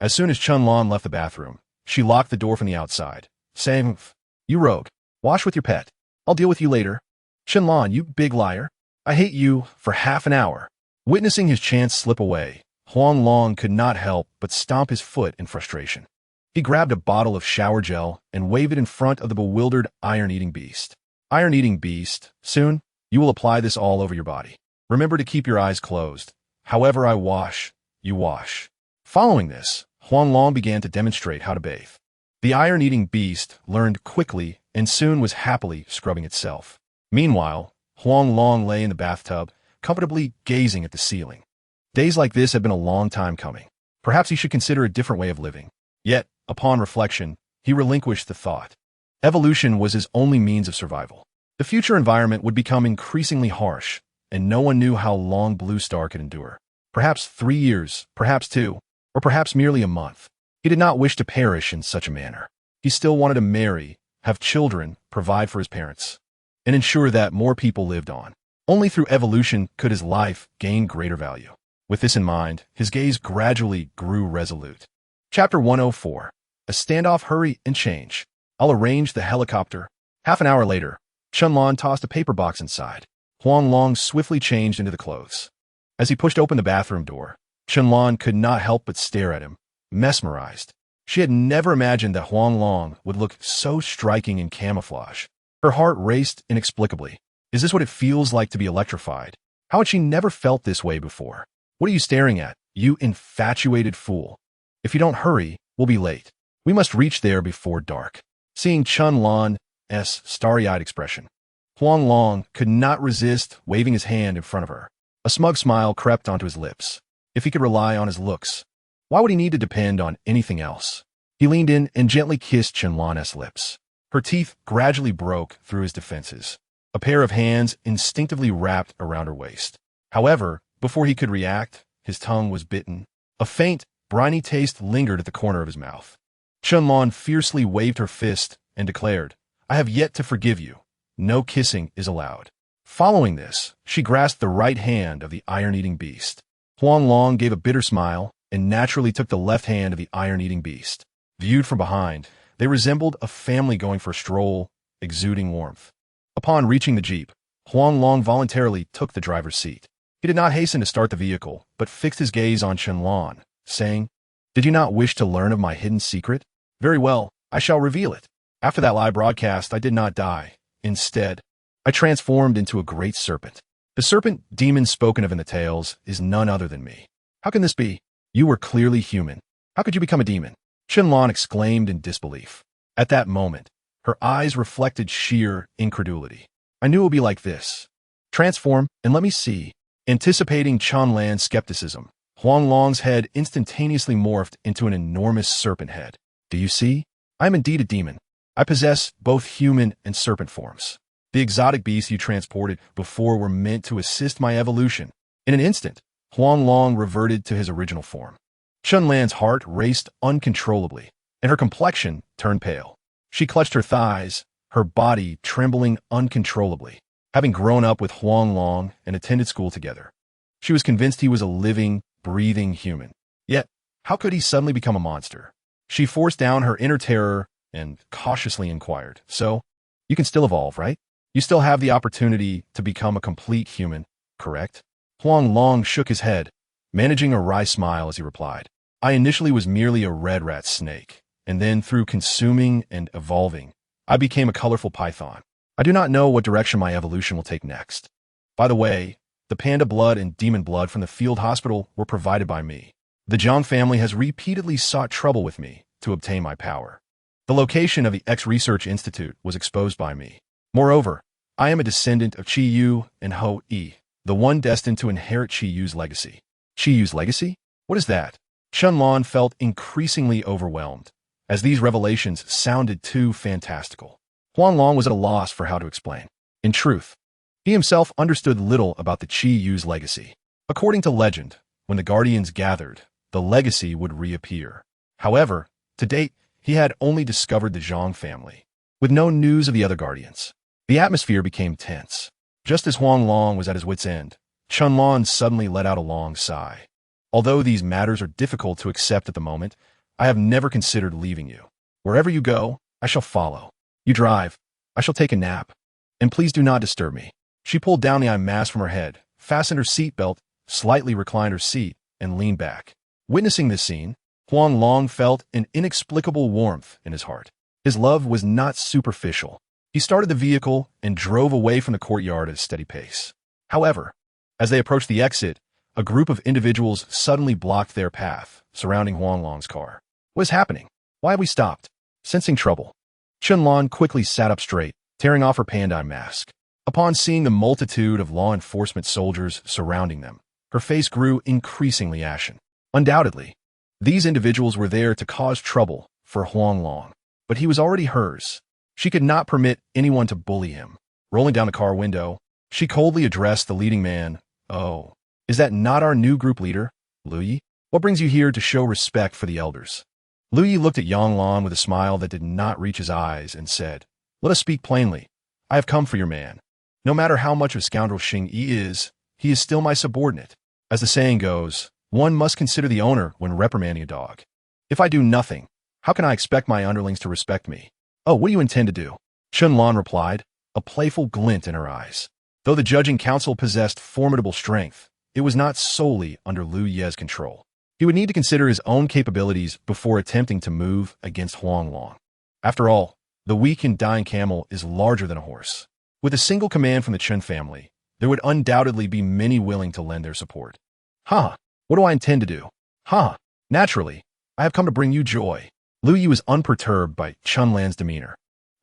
as soon as Chunlan left the bathroom, she locked the door from the outside, saying, "You rogue, wash with your pet. I'll deal with you later." "Chunlan, you big liar. I hate you," for half an hour. Witnessing his chance slip away, Huang Long could not help but stomp his foot in frustration. He grabbed a bottle of shower gel and waved it in front of the bewildered iron-eating beast. "Iron-eating beast, soon, you will apply this all over your body. Remember to keep your eyes closed. However I wash, you wash." Following this, Huang Long began to demonstrate how to bathe. The iron-eating beast learned quickly and soon was happily scrubbing itself. Meanwhile, Huang Long lay in the bathtub, comfortably gazing at the ceiling. Days like this had been a long time coming. Perhaps he should consider a different way of living. Yet, upon reflection, he relinquished the thought. Evolution was his only means of survival. The future environment would become increasingly harsh, and no one knew how long Blue Star could endure. Perhaps 3 years, perhaps 2, or perhaps merely a month. He did not wish to perish in such a manner. He still wanted to marry, have children, provide for his parents, and ensure that more people lived on. Only through evolution could his life gain greater value. With this in mind, his gaze gradually grew resolute. Chapter 104. A standoff. Hurry and change. I'll arrange the helicopter. Half an hour later, Chunlan tossed a paper box inside. Huang Long swiftly changed into the clothes. As he pushed open the bathroom door, Chunlan could not help but stare at him, mesmerized. She had never imagined that Huang Long would look so striking in camouflage. Her heart raced inexplicably. Is this what it feels like to be electrified? How had she never felt this way before? What are you staring at, you infatuated fool? If you don't hurry, we'll be late. We must reach there before dark. Seeing Chunlan's starry-eyed expression, Huang Long could not resist waving his hand in front of her. A smug smile crept onto his lips. If he could rely on his looks, why would he need to depend on anything else? He leaned in and gently kissed Chunlan's lips. Her teeth gradually broke through his defenses. A pair of hands instinctively wrapped around her waist. However, before he could react, his tongue was bitten. A faint, briny taste lingered at the corner of his mouth. Chunlan fiercely waved her fist and declared, "I have yet to forgive you. No kissing is allowed." Following this, she grasped the right hand of the iron-eating beast. Huang Long gave a bitter smile and naturally took the left hand of the iron-eating beast. Viewed from behind, they resembled a family going for a stroll, exuding warmth. Upon reaching the jeep, Huang Long voluntarily took the driver's seat. He did not hasten to start the vehicle, but fixed his gaze on Chunlan, saying, "Did you not wish to learn of my hidden secret? Very well, I shall reveal it. After that live broadcast, I did not die. Instead, I transformed into a great serpent. The serpent demon spoken of in the tales is none other than me." "How can this be? You were clearly human. How could you become a demon?" Chunlan exclaimed in disbelief. At that moment, her eyes reflected sheer incredulity. "I knew it would be like this. Transform and let me see." Anticipating Chunlan's skepticism, Huang Long's head instantaneously morphed into an enormous serpent head. "Do you see? I am indeed a demon. I possess both human and serpent forms. The exotic beasts you transported before were meant to assist my evolution." In an instant, Huang Long reverted to his original form. Chunlan's heart raced uncontrollably, and her complexion turned pale. She clutched her thighs, her body trembling uncontrollably. Having grown up with Huang Long and attended school together, she was convinced he was a living, breathing human. Yet, how could he suddenly become a monster? She forced down her inner terror and cautiously inquired, "So, you can still evolve, right? You still have the opportunity to become a complete human, correct?" Huang Long shook his head, managing a wry smile as he replied, "I initially was merely a red rat snake, and then through consuming and evolving, I became a colorful python. I do not know what direction my evolution will take next." By the way, the panda blood and demon blood from the field hospital were provided by me. The Zhang family has repeatedly sought trouble with me to obtain my power. The location of the X Research Institute was exposed by me. Moreover, I am a descendant of Qi Yu and Ho Yi, the one destined to inherit Qi Yu's legacy. Qi Yu's legacy? What is that? Qianlong felt increasingly overwhelmed, as these revelations sounded too fantastical. Huang Long was at a loss for how to explain. In truth, he himself understood little about the Qi Yu's legacy. According to legend, when the Guardians gathered, the legacy would reappear. However, to date, he had only discovered the Zhang family, with no news of the other Guardians. The atmosphere became tense. Just as Huang Long was at his wit's end, Qianlong suddenly let out a long sigh. Although these matters are difficult to accept at the moment, I have never considered leaving you. Wherever you go, I shall follow. You drive, I shall take a nap. And please do not disturb me. She pulled down the eye mask from her head, fastened her seatbelt, slightly reclined her seat, and leaned back. Witnessing this scene, Huang Long felt an inexplicable warmth in his heart. His love was not superficial. He started the vehicle and drove away from the courtyard at a steady pace. However, as they approached the exit, a group of individuals suddenly blocked their path, surrounding Huang Long's car. What is happening? Why have we stopped? Sensing trouble, Qianlong quickly sat up straight, tearing off her panda mask. Upon seeing the multitude of law enforcement soldiers surrounding them, her face grew increasingly ashen. Undoubtedly, these individuals were there to cause trouble for Huang Long, but he was already hers. She could not permit anyone to bully him. Rolling down the car window, she coldly addressed the leading man. "Oh, is that not our new group leader, Liu Yi? What brings you here to show respect for the elders?" Liu Yi looked at Yang Long with a smile that did not reach his eyes and said, "Let us speak plainly. I have come for your man. No matter how much of a scoundrel Xing Yi is, he is still my subordinate. As the saying goes, one must consider the owner when reprimanding a dog. If I do nothing, how can I expect my underlings to respect me?" "Oh, what do you intend to do?" Qianlong replied, a playful glint in her eyes. Though the judging council possessed formidable strength, it was not solely under Liu Ye's control. He would need to consider his own capabilities before attempting to move against Huang Long. After all, the weak and dying camel is larger than a horse. With a single command from the Chen family, there would undoubtedly be many willing to lend their support. What do I intend to do? Naturally, I have come to bring you joy." Liu Yi was unperturbed by Qianlong's demeanor,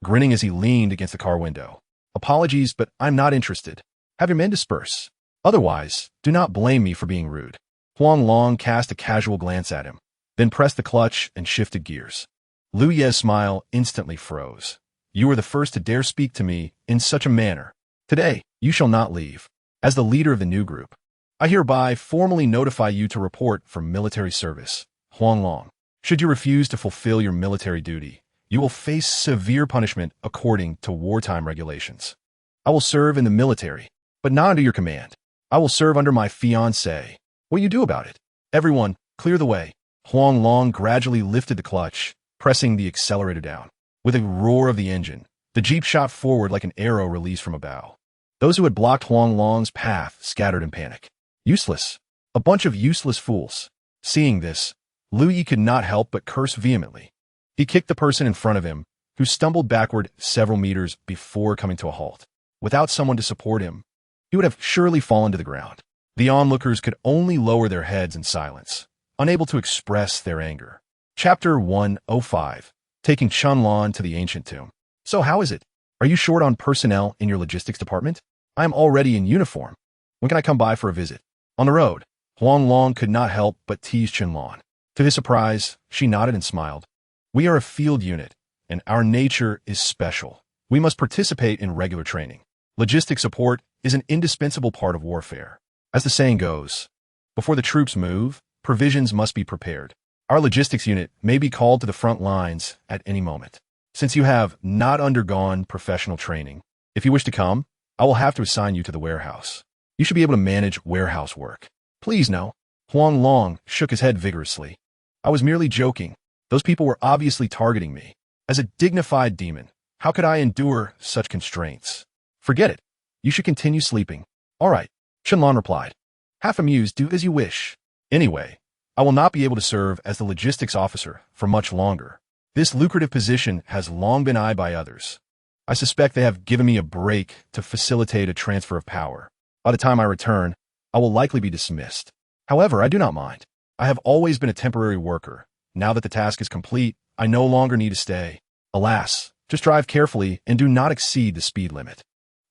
grinning as he leaned against the car window. "Apologies, but I'm not interested. Have your men disperse. Otherwise, do not blame me for being rude." Huang Long cast a casual glance at him, then pressed the clutch and shifted gears. Liu Ye's smile instantly froze. "You are the first to dare speak to me in such a manner. Today, you shall not leave. As the leader of the new group, I hereby formally notify you to report for military service. Huang Long, should you refuse to fulfill your military duty, you will face severe punishment according to wartime regulations. I will serve in the military, but not under your command. I will serve under my fiancée. What do you do about it? Everyone, clear the way." Huang Long gradually lifted the clutch, pressing the accelerator down. With a roar of the engine, the jeep shot forward like an arrow released from a bow. Those who had blocked Huang Long's path scattered in panic. Useless. A bunch of useless fools. Seeing this, Liu Yi could not help but curse vehemently. He kicked the person in front of him, who stumbled backward several meters before coming to a halt. Without someone to support him, he would have surely fallen to the ground. The onlookers could only lower their heads in silence, unable to express their anger. Chapter 105. Taking Qianlong to the ancient tomb. "So how is it? Are you short on personnel in your logistics department? I am already in uniform. When can I come by for a visit?" On the road, Huang Long could not help but tease Qianlong. To his surprise, she nodded and smiled. "We are a field unit, and our nature is special. We must participate in regular training. Logistic support is an indispensable part of warfare. As the saying goes, before the troops move, provisions must be prepared. Our logistics unit may be called to the front lines at any moment. Since you have not undergone professional training, if you wish to come, I will have to assign you to the warehouse. You should be able to manage warehouse work." "Please no." Huang Long shook his head vigorously. "I was merely joking. Those people were obviously targeting me. As a dignified demon, how could I endure such constraints? Forget it. You should continue sleeping." "All right," Qianlong replied. Half amused, "Do as you wish. Anyway, I will not be able to serve as the logistics officer for much longer. This lucrative position has long been eyed by others. I suspect they have given me a break to facilitate a transfer of power. By the time I return, I will likely be dismissed. However, I do not mind. I have always been a temporary worker. Now that the task is complete, I no longer need to stay. Alas, just drive carefully and do not exceed the speed limit.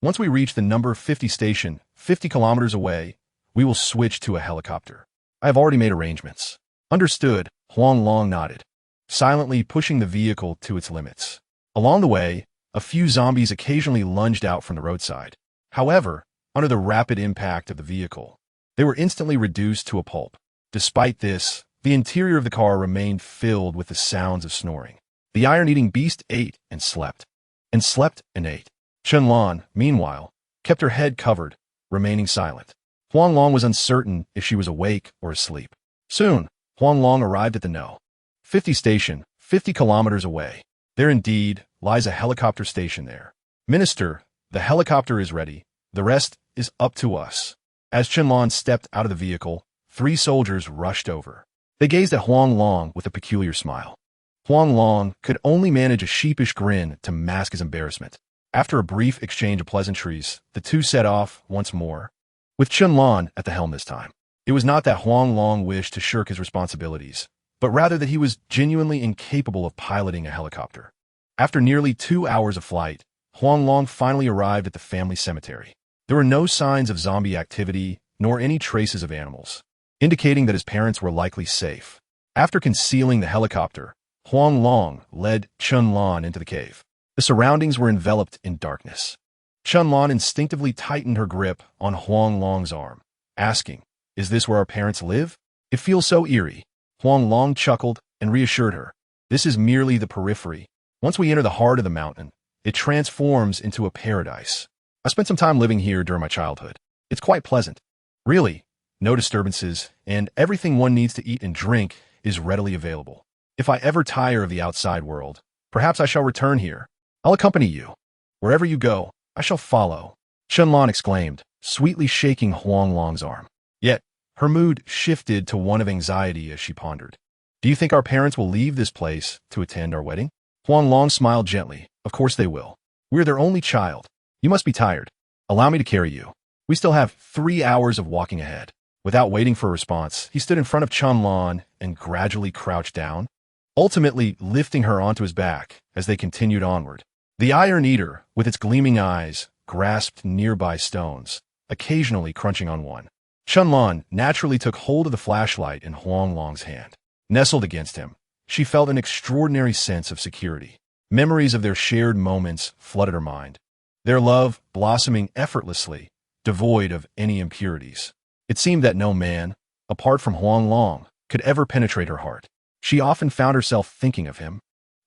Once we reach the number 50 station, 50 kilometers away, we will switch to a helicopter. I have already made arrangements. Understood, Huang Long nodded, silently pushing the vehicle to its limits. Along the way, a few zombies occasionally lunged out from the roadside. However, under the rapid impact of the vehicle, they were instantly reduced to a pulp. Despite this, the interior of the car remained filled with the sounds of snoring. The iron-eating beast ate and slept and ate. Chun-Lan, meanwhile, kept her head covered, remaining silent. Huang Long was uncertain if she was awake or asleep. Soon, Huang Long arrived at the No. 50 station, 50 kilometers away. There indeed lies a helicopter station there. Minister, the helicopter is ready. The rest is up to us. As Chun-Lan stepped out of the vehicle, 3 soldiers rushed over. They gazed at Huang Long with a peculiar smile. Huang Long could only manage a sheepish grin to mask his embarrassment. After a brief exchange of pleasantries, the two set off once more, with Chun-Lan at the helm this time. It was not that Huang Long wished to shirk his responsibilities, but rather that he was genuinely incapable of piloting a helicopter. After nearly 2 hours of flight, Huang Long finally arrived at the family cemetery. There were no signs of zombie activity, nor any traces of animals, indicating that his parents were likely safe. After concealing the helicopter, Huang Long led Chun-Lan into the cave. The surroundings were enveloped in darkness. Chun-Lan instinctively tightened her grip on Huang Long's arm, asking, "Is this where our parents live? It feels so eerie." Huang Long chuckled and reassured her, "This is merely the periphery. Once we enter the heart of the mountain, it transforms into a paradise. I spent some time living here during my childhood. It's quite pleasant. Really, no disturbances, and everything one needs to eat and drink is readily available. If I ever tire of the outside world, perhaps I shall return here. I'll accompany you. Wherever you go, I shall follow." Chun-Lan exclaimed, sweetly shaking Huang Long's arm. Yet, her mood shifted to one of anxiety as she pondered. "Do you think our parents will leave this place to attend our wedding?" Huang Long smiled gently. "Of course they will. We're their only child. You must be tired. Allow me to carry you. We still have 3 hours of walking ahead." Without waiting for a response, he stood in front of Chun-Lan and gradually crouched down, ultimately lifting her onto his back as they continued onward. The Iron Eater, with its gleaming eyes, grasped nearby stones, occasionally crunching on one. Chun-Lan naturally took hold of the flashlight in Huang Long's hand. Nestled against him, she felt an extraordinary sense of security. Memories of their shared moments flooded her mind, their love blossoming effortlessly, devoid of any impurities. It seemed that no man, apart from Huang Long, could ever penetrate her heart. She often found herself thinking of him,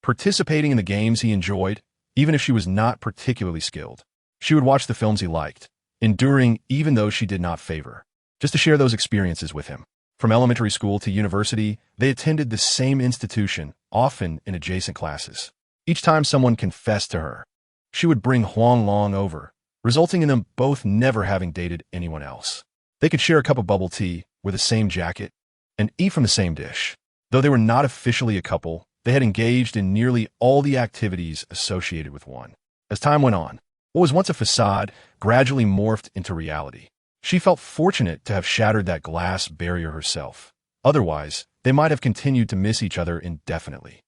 participating in the games he enjoyed, even if she was not particularly skilled. She would watch the films he liked, enduring even though she did not favor, just to share those experiences with him. From elementary school to university, they attended the same institution, often in adjacent classes. Each time someone confessed to her, she would bring Huang Long over, resulting in them both never having dated anyone else. They could share a cup of bubble tea, wear the same jacket, and eat from the same dish. Though they were not officially a couple, they had engaged in nearly all the activities associated with one. As time went on, what was once a facade gradually morphed into reality. She felt fortunate to have shattered that glass barrier herself. Otherwise, they might have continued to miss each other indefinitely.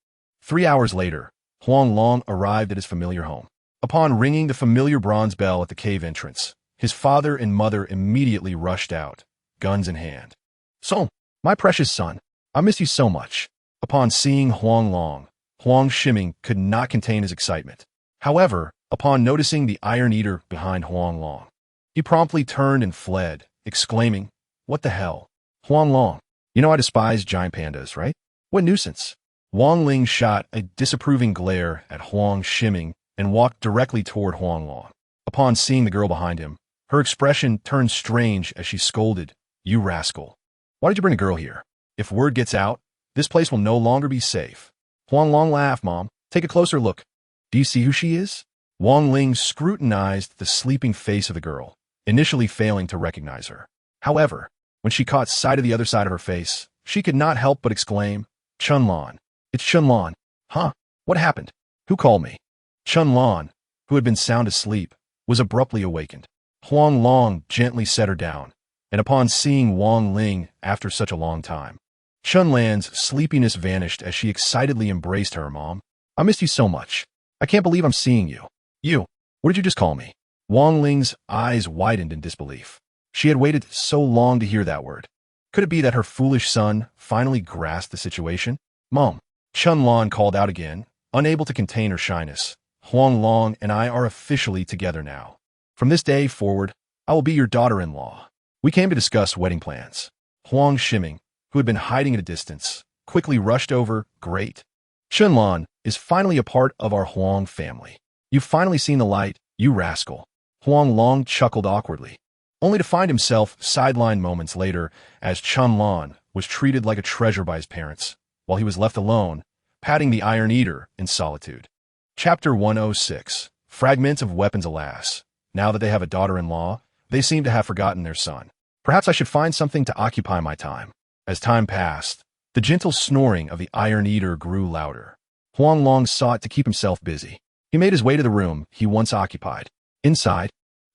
3 hours later, Huang Long arrived at his familiar home. Upon ringing the familiar bronze bell at the cave entrance, his father and mother immediately rushed out, guns in hand. "So, my precious son, I miss you so much." Upon seeing Huang Long, Huang Shiming could not contain his excitement. However, upon noticing the Iron Eater behind Huang Long, he promptly turned and fled, exclaiming, "What the hell? Huang Long, you know I despise giant pandas, right? What nuisance." Wang Ling shot a disapproving glare at Huang Shiming and walked directly toward Huang Long. Upon seeing the girl behind him, her expression turned strange as she scolded, "You rascal. Why did you bring a girl here? If word gets out, this place will no longer be safe." Huang Long laughed. "Mom, take a closer look. Do you see who she is?" Wang Ling scrutinized the sleeping face of the girl, initially failing to recognize her. However, when she caught sight of the other side of her face, she could not help but exclaim, "Chun-Lan. It's Chun-Lan. Huh? What happened? Who called me?" Chun-Lan, who had been sound asleep, was abruptly awakened. Huang Long gently set her down, and upon seeing Wang Ling after such a long time, Chunlan's sleepiness vanished as she excitedly embraced her. Mom, I missed you so much. I can't believe I'm seeing you. You, what did you just call me? Wang Ling's eyes widened in disbelief. She had waited so long to hear that word. Could it be that her foolish son finally grasped the situation? Mom, Chunlan called out again, unable to contain her shyness. Huang Long and I are officially together now. From this day forward, I will be your daughter-in-law. We came to discuss wedding plans. Huang Shiming, who had been hiding at a distance, quickly rushed over. Great. Chunlan is finally a part of our Huang family. You've finally seen the light, you rascal. Huang Long chuckled awkwardly, only to find himself sidelined moments later as Chunlan was treated like a treasure by his parents, while he was left alone, patting the Iron Eater in solitude. Chapter 106. Fragments of weapons. Alas, now that they have a daughter-in-law, they seem to have forgotten their son. Perhaps I should find something to occupy my time. As time passed, the gentle snoring of the Iron Eater grew louder. Huang Long sought to keep himself busy. He made his way to the room he once occupied. Inside,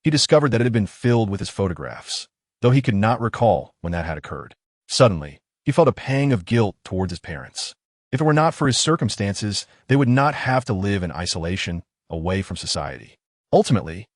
he discovered that it had been filled with his photographs, though he could not recall when that had occurred. Suddenly, he felt a pang of guilt towards his parents. If it were not for his circumstances, they would not have to live in isolation, away from society. Ultimately,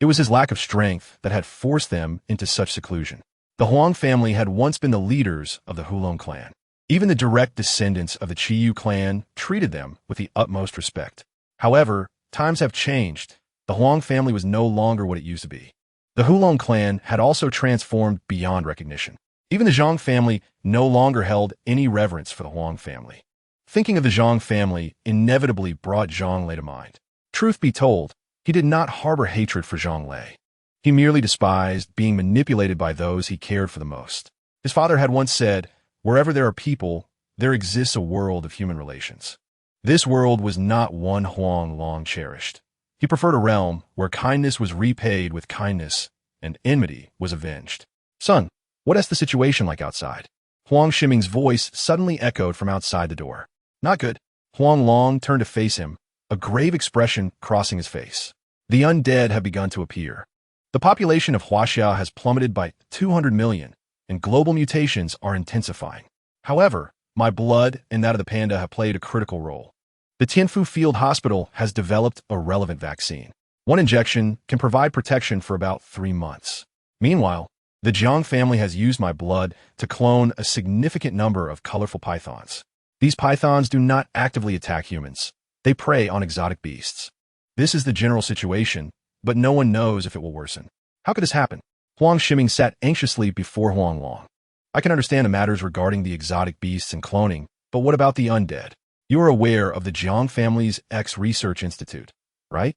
it was his lack of strength that had forced them into such seclusion. The Huang family had once been the leaders of the Hulong clan. Even the direct descendants of the Qiyu clan treated them with the utmost respect. However, times have changed. The Huang family was no longer what it used to be. The Hulong clan had also transformed beyond recognition. Even the Zhang family no longer held any reverence for the Huang family. Thinking of the Zhang family inevitably brought Zhang Lei to mind. Truth be told, he did not harbor hatred for Zhang Lei. He merely despised being manipulated by those he cared for the most. His father had once said, "Wherever there are people, there exists a world of human relations." This world was not one Huang Long cherished. He preferred a realm where kindness was repaid with kindness and enmity was avenged. Son, what is the situation like outside? Huang Shiming's voice suddenly echoed from outside the door. Not good. Huang Long turned to face him, a grave expression crossing his face. The undead have begun to appear. The population of Huaxia has plummeted by 200 million, and global mutations are intensifying. However, my blood and that of the panda have played a critical role. The Tianfu Field Hospital has developed a relevant vaccine. One injection can provide protection for about 3 months. Meanwhile, the Jiang family has used my blood to clone a significant number of colorful pythons. These pythons do not actively attack humans. They prey on exotic beasts. This is the general situation, but no one knows if it will worsen. How could this happen? Huang Shiming sat anxiously before Huang Long. I can understand the matters regarding the exotic beasts and cloning, but what about the undead? You are aware of the Jiang family's X-Research Institute, right?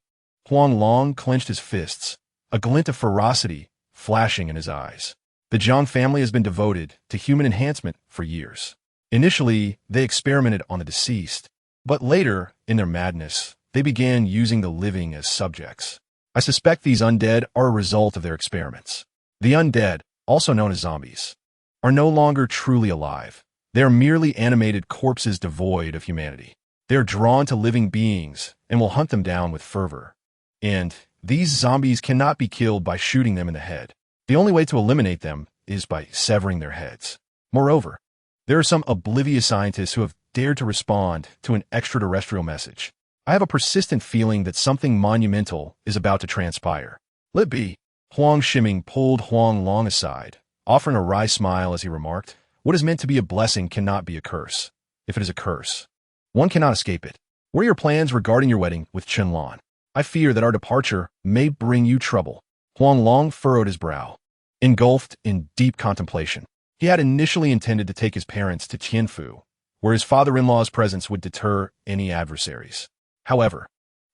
Huang Long clenched his fists, a glint of ferocity flashing in his eyes. The Jiang family has been devoted to human enhancement for years. Initially, they experimented on the deceased, but later, in their madness, they began using the living as subjects. I suspect these undead are a result of their experiments. The undead, also known as zombies, are no longer truly alive. They are merely animated corpses devoid of humanity. They are drawn to living beings and will hunt them down with fervor. And these zombies cannot be killed by shooting them in the head. The only way to eliminate them is by severing their heads. Moreover, there are some oblivious scientists who have dared to respond to an extraterrestrial message. I have a persistent feeling that something monumental is about to transpire. Let be. Huang Shiming pulled Huang Long aside, offering a wry smile as he remarked, "What is meant to be a blessing cannot be a curse. If it is a curse, one cannot escape it. What are your plans regarding your wedding with Chunlan? I fear that our departure may bring you trouble." Huang Long furrowed his brow, engulfed in deep contemplation. He had initially intended to take his parents to Tianfu, where his father-in-law's presence would deter any adversaries. However,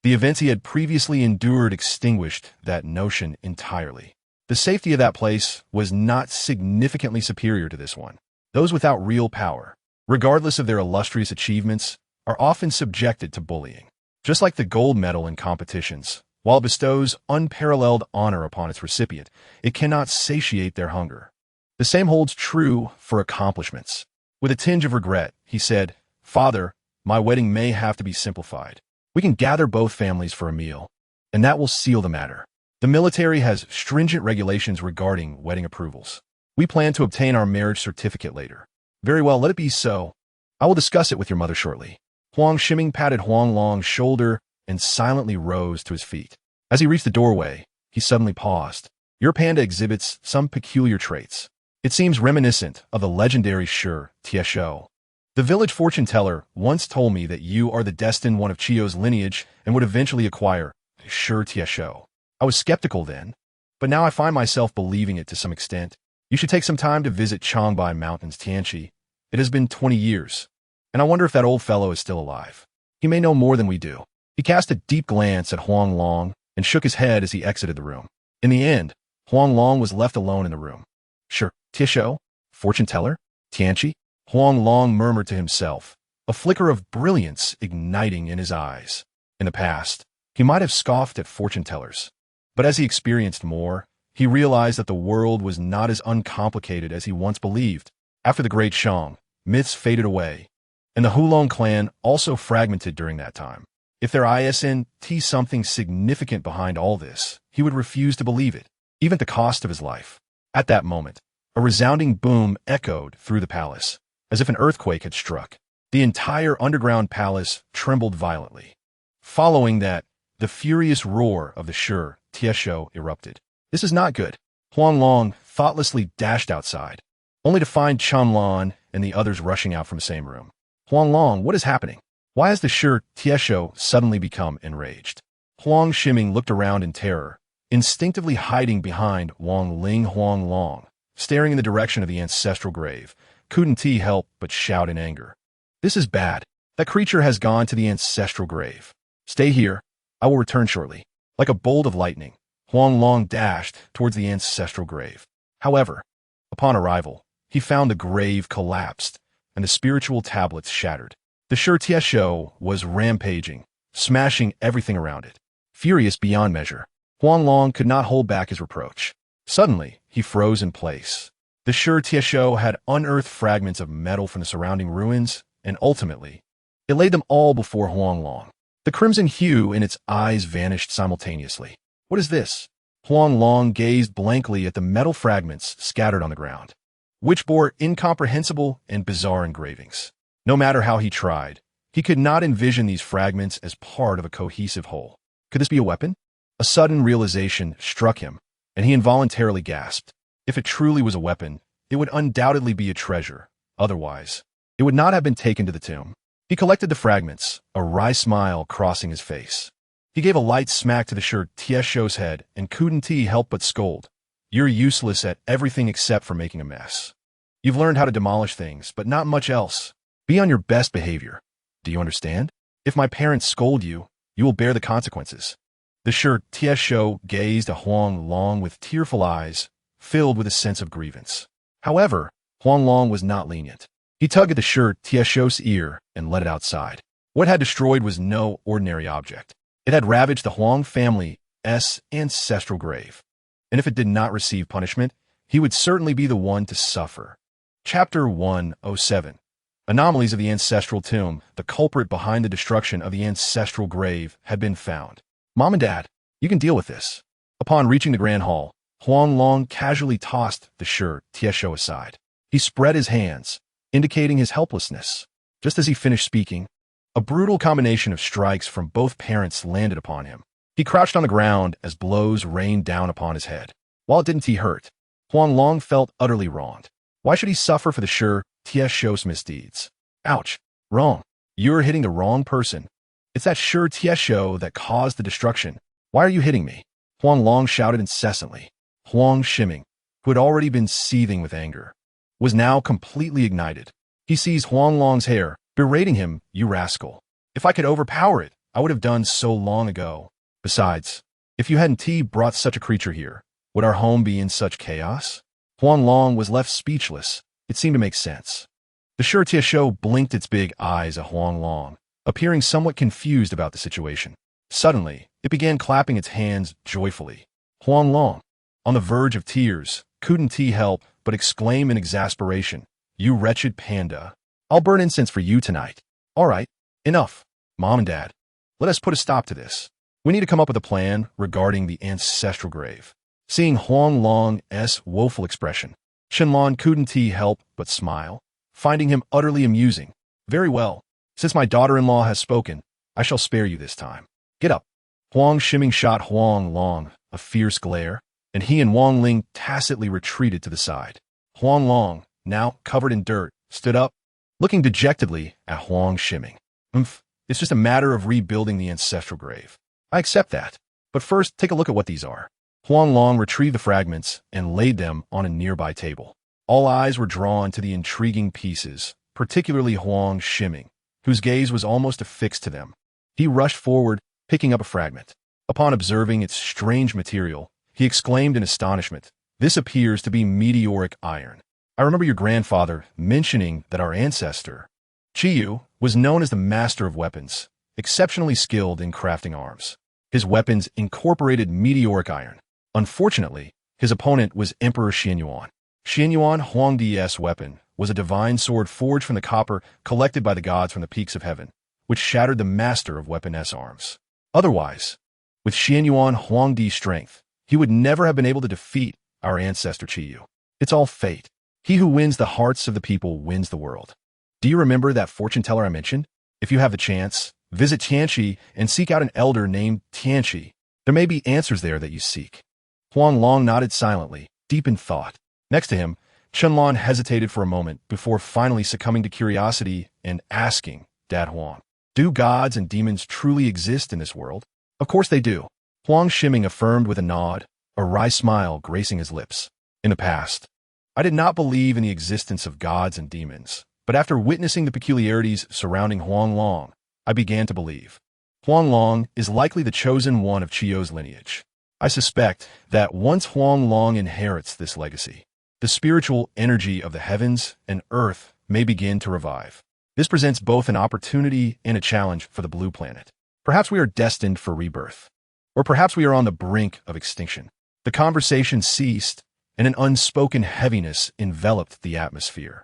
the events he had previously endured extinguished that notion entirely. The safety of that place was not significantly superior to this one. Those without real power, regardless of their illustrious achievements, are often subjected to bullying. Just like the gold medal in competitions, while it bestows unparalleled honor upon its recipient, it cannot satiate their hunger. The same holds true for accomplishments. With a tinge of regret, he said, "Father, my wedding may have to be simplified. We can gather both families for a meal, and that will seal the matter." The military has stringent regulations regarding wedding approvals. We plan to obtain our marriage certificate later. Very well, let it be so. I will discuss it with your mother shortly. Huang Shiming patted Huang Long's shoulder and silently rose to his feet. As he reached the doorway, he suddenly paused. Your panda exhibits some peculiar traits. It seems reminiscent of the legendary Shi Tieshou. The village fortune teller once told me that you are the destined one of Chio's lineage and would eventually acquire Shi Tieshou. I was skeptical then, but now I find myself believing it to some extent. You should take some time to visit Changbai Mountains, Tianqi. It has been 20 years, and I wonder if that old fellow is still alive. He may know more than we do. He cast a deep glance at Huang Long and shook his head as he exited the room. In the end, Huang Long was left alone in the room. Shi Tieshou? Fortune teller? Tianqi? Huang Long murmured to himself, a flicker of brilliance igniting in his eyes. In the past, he might have scoffed at fortune tellers, but as he experienced more, he realized that the world was not as uncomplicated as he once believed. After the Great Shang, myths faded away, and the Hulong clan also fragmented during that time. If there isn't something significant behind all this, he would refuse to believe it, even at the cost of his life. At that moment, a resounding boom echoed through the palace, as if an earthquake had struck. The entire underground palace trembled violently. Following that, the furious roar of the Shi Tieshou erupted. This is not good. Huang Long thoughtlessly dashed outside, only to find Chanlan and the others rushing out from the same room. Huang Long, what is happening? Why has the Shi Tieshou suddenly become enraged? Huang Shiming looked around in terror, instinctively hiding behind Huang Long, staring in the direction of the ancestral grave. Couldn't he help but shout in anger. This is bad. That creature has gone to the ancestral grave. Stay here. I will return shortly. Like a bolt of lightning, Huang Long dashed towards the ancestral grave. However, upon arrival, he found the grave collapsed and the spiritual tablets shattered. The Shi Tieshou was rampaging, smashing everything around it. Furious beyond measure, Huang Long could not hold back his reproach. Suddenly, he froze in place. The Shi Tieshou had unearthed fragments of metal from the surrounding ruins, and ultimately, it laid them all before Huang Long. The crimson hue in its eyes vanished simultaneously. What is this? Huang Long gazed blankly at the metal fragments scattered on the ground, which bore incomprehensible and bizarre engravings. No matter how he tried, he could not envision these fragments as part of a cohesive whole. Could this be a weapon? A sudden realization struck him, and he involuntarily gasped. If it truly was a weapon, it would undoubtedly be a treasure. Otherwise, it would not have been taken to the tomb. He collected the fragments, a wry smile crossing his face. He gave a light smack to the Shi Tieshou's head and couldn't help but scold. You're useless at everything except for making a mess. You've learned how to demolish things, but not much else. Be on your best behavior. Do you understand? If my parents scold you, you will bear the consequences. The Shi Tieshou gazed at Huang Long with tearful eyes, filled with a sense of grievance. However, Huang Long was not lenient. He tugged at the Shi Tieshou's ear and let it outside. What had destroyed was no ordinary object. It had ravaged the Huang family's ancestral grave, and if it did not receive punishment, he would certainly be the one to suffer. Chapter 107. Anomalies of the Ancestral Tomb. The culprit behind the destruction of the ancestral grave had been found. Mom and Dad, you can deal with this. Upon reaching the Grand Hall, Huang Long casually tossed the Shi Tieshou aside. He spread his hands, indicating his helplessness. Just as he finished speaking, a brutal combination of strikes from both parents landed upon him. He crouched on the ground as blows rained down upon his head. While it didn't hurt, Huang Long felt utterly wronged. Why should he suffer for the Shi Tieshou's misdeeds? Ouch. Wrong. You're hitting the wrong person. It's that Shi Tieshou that caused the destruction. Why are you hitting me? Huang Long shouted incessantly. Huang Shiming, who had already been seething with anger, was now completely ignited. He seized Huang Long's hair, berating him, you rascal. If I could overpower it, I would have done so long ago. Besides, if you hadn't brought such a creature here, would our home be in such chaos? Huang Long was left speechless. It seemed to make sense. The Shi Tieshou blinked its big eyes at Huang Long, appearing somewhat confused about the situation. Suddenly, it began clapping its hands joyfully. Huang Long, on the verge of tears, couldn't help but exclaim in exasperation, you wretched panda. I'll burn incense for you tonight. All right, enough. Mom and Dad, let us put a stop to this. We need to come up with a plan regarding the ancestral grave. Seeing Huang Long's woeful expression, Qianlong couldn't help but smile, finding him utterly amusing. Very well. Since my daughter-in-law has spoken, I shall spare you this time. Get up. Huang Shiming shot Huang Long a fierce glare, and he and Wang Ling tacitly retreated to the side. Huang Long, now covered in dirt, stood up, looking dejectedly at Huang Shiming. It's just a matter of rebuilding the ancestral grave. I accept that. But first, take a look at what these are. Huang Long retrieved the fragments and laid them on a nearby table. All eyes were drawn to the intriguing pieces, particularly Huang Shiming, whose gaze was almost affixed to them. He rushed forward, picking up a fragment. Upon observing its strange material, he exclaimed in astonishment, "This appears to be meteoric iron. I remember your grandfather mentioning that our ancestor, Chiyu, was known as the master of weapons, exceptionally skilled in crafting arms. His weapons incorporated meteoric iron. Unfortunately, his opponent was Emperor Xianyuan. Xianyuan Huangdi's weapon was a divine sword forged from the copper collected by the gods from the peaks of heaven, which shattered the master of weapon-s arms. Otherwise, with Xianyuan Huangdi's strength, he would never have been able to defeat our ancestor Chiyu. It's all fate. He who wins the hearts of the people wins the world. Do you remember that fortune teller I mentioned? If you have the chance, visit Tianqi and seek out an elder named Tianqi. There may be answers there that you seek." Huang Long nodded silently, deep in thought. Next to him, Qianlong hesitated for a moment before finally succumbing to curiosity and asking Dad Huang, "Do gods and demons truly exist in this world?" "Of course they do," Huang Shiming affirmed with a nod, a wry smile gracing his lips. "In the past, I did not believe in the existence of gods and demons, but after witnessing the peculiarities surrounding Huang Long, I began to believe. Huang Long is likely the chosen one of Chiyou's lineage. I suspect that once Huang Long inherits this legacy, the spiritual energy of the heavens and earth may begin to revive. This presents both an opportunity and a challenge for the blue planet. Perhaps we are destined for rebirth. Or perhaps we are on the brink of extinction." The conversation ceased, and an unspoken heaviness enveloped the atmosphere.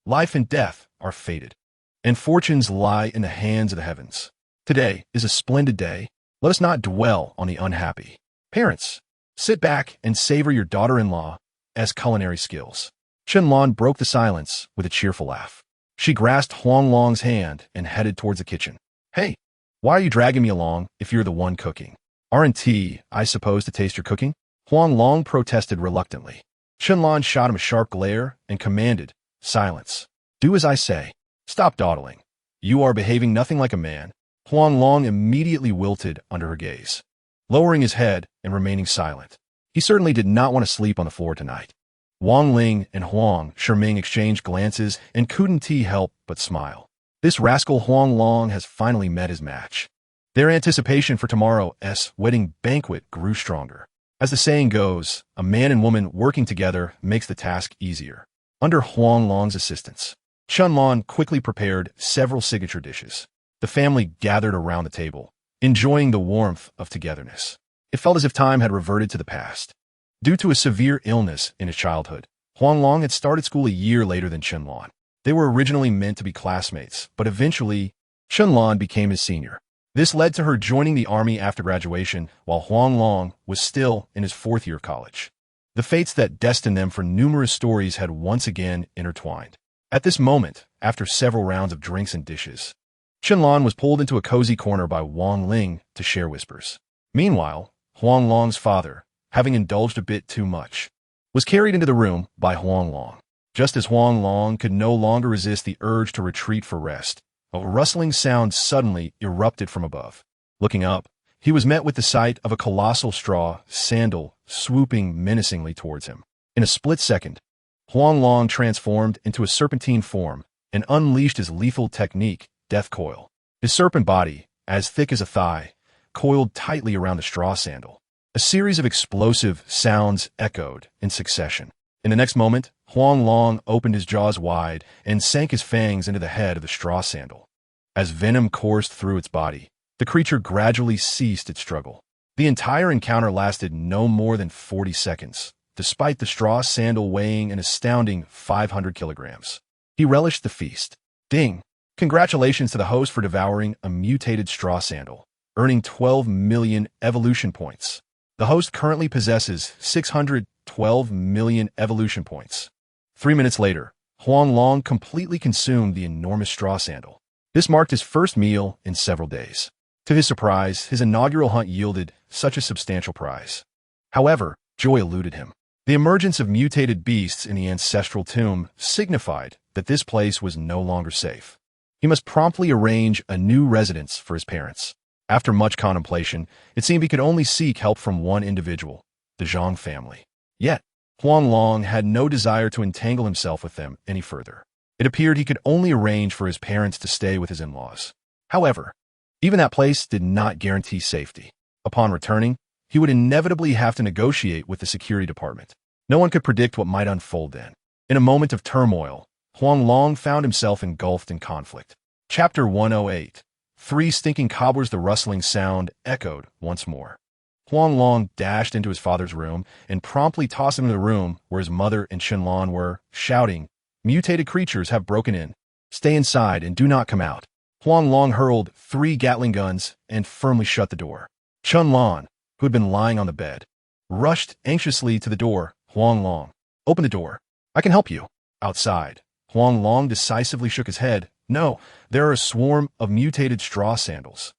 Life and death are fated, and fortunes lie in the hands of the heavens. Today is a splendid day. Let us not dwell on the unhappy. Parents, sit back and savor your daughter-in-law's culinary skills. Qianlong broke the silence with a cheerful laugh. She grasped Huang Long's hand and headed towards the kitchen. "Hey, why are you dragging me along if you're the one cooking? Aren't I supposed to taste your cooking?" Huang Long protested reluctantly. Qianlong shot him a sharp glare and commanded, "Silence. Do as I say. Stop dawdling. You are behaving nothing like a man." Huang Long immediately wilted under her gaze, lowering his head and remaining silent. He certainly did not want to sleep on the floor tonight. Wang Ling and Huang Shiming exchanged glances and couldn't help but smile. This rascal Huang Long has finally met his match. Their anticipation for tomorrow's wedding banquet grew stronger. As the saying goes, a man and woman working together makes the task easier. Under Huang Long's assistance, Qianlong quickly prepared several signature dishes. The family gathered around the table, enjoying the warmth of togetherness. It felt as if time had reverted to the past. Due to a severe illness in his childhood, Huang Long had started school a year later than Qianlong. They were originally meant to be classmates, but eventually, Qianlong became his senior. This led to her joining the army after graduation, while Huang Long was still in his fourth year of college. The fates that destined them for numerous stories had once again intertwined. At this moment, after several rounds of drinks and dishes, Qianlong was pulled into a cozy corner by Wang Ling to share whispers. Meanwhile, Huang Long's father, having indulged a bit too much, was carried into the room by Huang Long. Just as Huang Long could no longer resist the urge to retreat for rest, a rustling sound suddenly erupted from above. Looking up, he was met with the sight of a colossal straw sandal swooping menacingly towards him. In a split second, Huang Long transformed into a serpentine form and unleashed his lethal technique, Death Coil. His serpent body, as thick as a thigh, coiled tightly around the straw sandal. A series of explosive sounds echoed in succession. In the next moment, Huang Long opened his jaws wide and sank his fangs into the head of the straw sandal. As venom coursed through its body, the creature gradually ceased its struggle. The entire encounter lasted no more than 40 seconds, despite the straw sandal weighing an astounding 500 kilograms. He relished the feast. Ding! Congratulations to the host for devouring a mutated straw sandal. earning 12 million evolution points. The host currently possesses 612 million evolution points. 3 minutes later, Huang Long completely consumed the enormous straw sandal. This marked his first meal in several days. To his surprise, his inaugural hunt yielded such a substantial prize. However, joy eluded him. The emergence of mutated beasts in the ancestral tomb signified that this place was no longer safe. He must promptly arrange a new residence for his parents. After much contemplation, it seemed he could only seek help from one individual, the Zhang family. Yet, Huang Long had no desire to entangle himself with them any further. It appeared he could only arrange for his parents to stay with his in-laws. However, even that place did not guarantee safety. Upon returning, he would inevitably have to negotiate with the security department. No one could predict what might unfold then. In a moment of turmoil, Huang Long found himself engulfed in conflict. Chapter 108. 3 stinking cobblers. The rustling sound echoed once more. Huang Long dashed into his father's room and promptly tossed him into the room where his mother and Qianlan were, shouting, "Mutated creatures have broken in. Stay inside and do not come out." Huang Long hurled 3 Gatling guns and firmly shut the door. Qianlan, who had been lying on the bed, rushed anxiously to the door. "Huang Long, open the door. I can help you." Outside, Huang Long decisively shook his head. "No, there are a swarm of mutated straw sandals.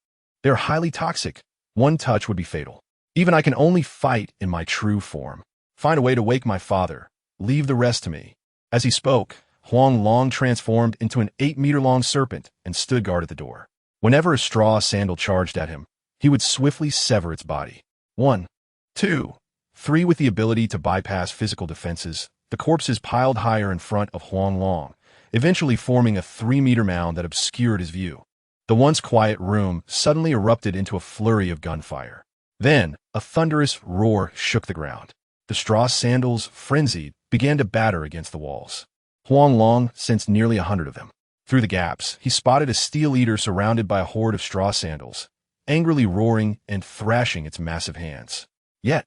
They are highly toxic. One touch would be fatal. Even I can only fight in my true form. Find a way to wake my father. Leave the rest to me." As he spoke, Huang Long transformed into an 8-meter-long serpent and stood guard at the door. Whenever a straw sandal charged at him, he would swiftly sever its body. 1, 2, 3. With the ability to bypass physical defenses, the corpses piled higher in front of Huang Long, eventually forming a 3-meter mound that obscured his view. The once quiet room suddenly erupted into a flurry of gunfire. Then, a thunderous roar shook the ground. The straw sandals, frenzied, began to batter against the walls. Huang Long sensed nearly 100 of them. Through the gaps, he spotted a steel eater surrounded by a horde of straw sandals, angrily roaring and thrashing its massive hands. Yet,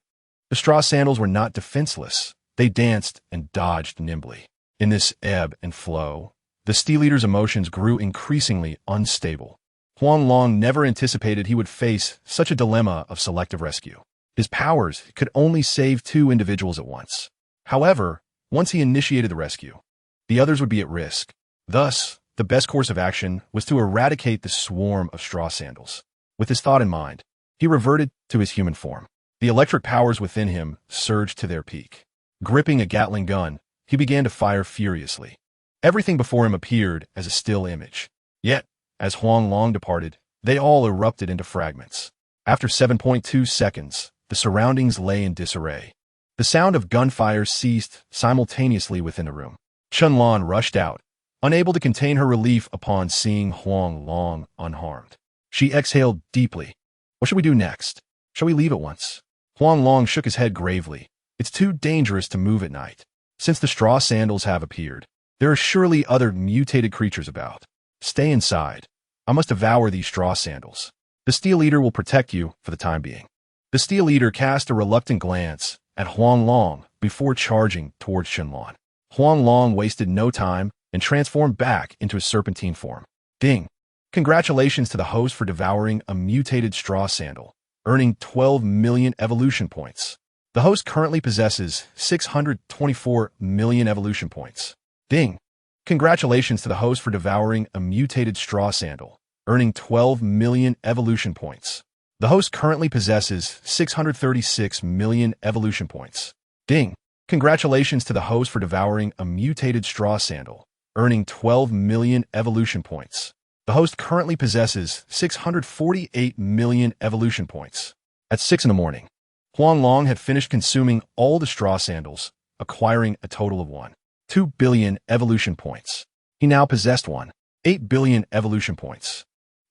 the straw sandals were not defenseless. They danced and dodged nimbly. In this ebb and flow, the steel eater's emotions grew increasingly unstable. Huang Long never anticipated he would face such a dilemma of selective rescue. His powers could only save 2 individuals at once. However, once he initiated the rescue, the others would be at risk. Thus, the best course of action was to eradicate the swarm of straw sandals. With this thought in mind, he reverted to his human form. The electric powers within him surged to their peak. Gripping a Gatling gun, he began to fire furiously. Everything before him appeared as a still image. Yet, as Huang Long departed, they all erupted into fragments. After 7.2 seconds, the surroundings lay in disarray. The sound of gunfire ceased simultaneously within the room. Qianlan rushed out, unable to contain her relief upon seeing Huang Long unharmed. She exhaled deeply. "What should we do next? Shall we leave at once?" Huang Long shook his head gravely. "It's too dangerous to move at night. Since the straw sandals have appeared, there are surely other mutated creatures about. Stay inside. I must devour these straw sandals. The steel eater will protect you for the time being." The steel eater cast a reluctant glance at Huang Long before charging towards Qianlan. Huang Long wasted no time and transformed back into his serpentine form. Ding! Congratulations to the host for devouring a mutated straw sandal, earning 12 million evolution points. The host currently possesses 624 million evolution points. Ding! Congratulations to the host for devouring a mutated straw sandal, earning 12 million evolution points. The host currently possesses 636 million evolution points. Ding! Congratulations to the host for devouring a mutated straw sandal, earning 12 million evolution points. The host currently possesses 648 million evolution points. At 6 in the morning, Huang Long had finished consuming all the straw sandals, acquiring a total of 2 billion evolution points. He now possessed 8 billion evolution points,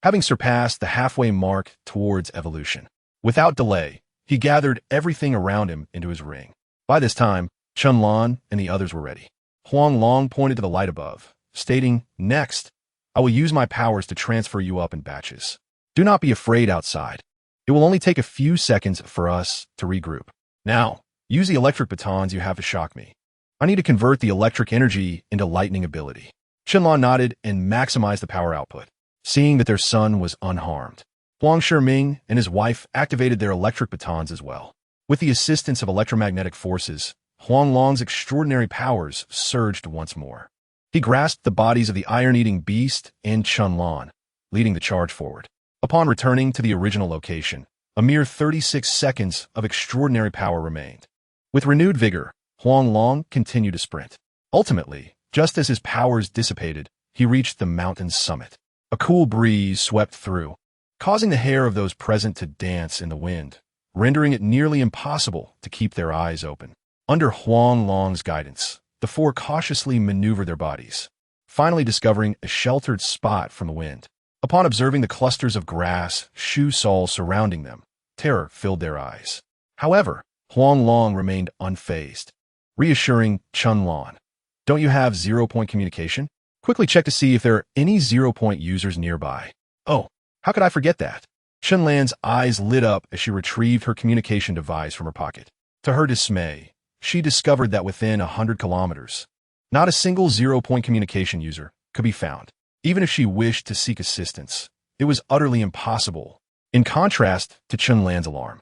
having surpassed the halfway mark towards evolution. Without delay, he gathered everything around him into his ring. By this time, Qianlan and the others were ready. Huang Long pointed to the light above, stating, "Next, I will use my powers to transfer you up in batches. Do not be afraid outside. It will only take a few seconds for us to regroup. Now, use the electric batons you have to shock me. I need to convert the electric energy into lightning ability." Qianlan nodded and maximized the power output. Seeing that their son was unharmed, Huang Shiming and his wife activated their electric batons as well. With the assistance of electromagnetic forces, Huang Long's extraordinary powers surged once more. He grasped the bodies of the iron-eating beast and Chunlan, leading the charge forward. Upon returning to the original location, a mere 36 seconds of extraordinary power remained. With renewed vigor, Huang Long continued to sprint. Ultimately, just as his powers dissipated, he reached the mountain's summit. A cool breeze swept through, causing the hair of those present to dance in the wind, rendering it nearly impossible to keep their eyes open. Under Huang Long's guidance, the four cautiously maneuvered their bodies, finally discovering a sheltered spot from the wind. Upon observing the clusters of grass, shoe soles surrounding them, terror filled their eyes. However, Huang Long remained unfazed, reassuring Chunlan, "Don't you have zero-point communication? Quickly check to see if there are any zero-point users nearby." "Oh, how could I forget that?" Chunlan's eyes lit up as she retrieved her communication device from her pocket. To her dismay, she discovered that within 100 kilometers, not a single zero-point communication user could be found. Even if she wished to seek assistance, it was utterly impossible. In contrast to Chunlan's alarm,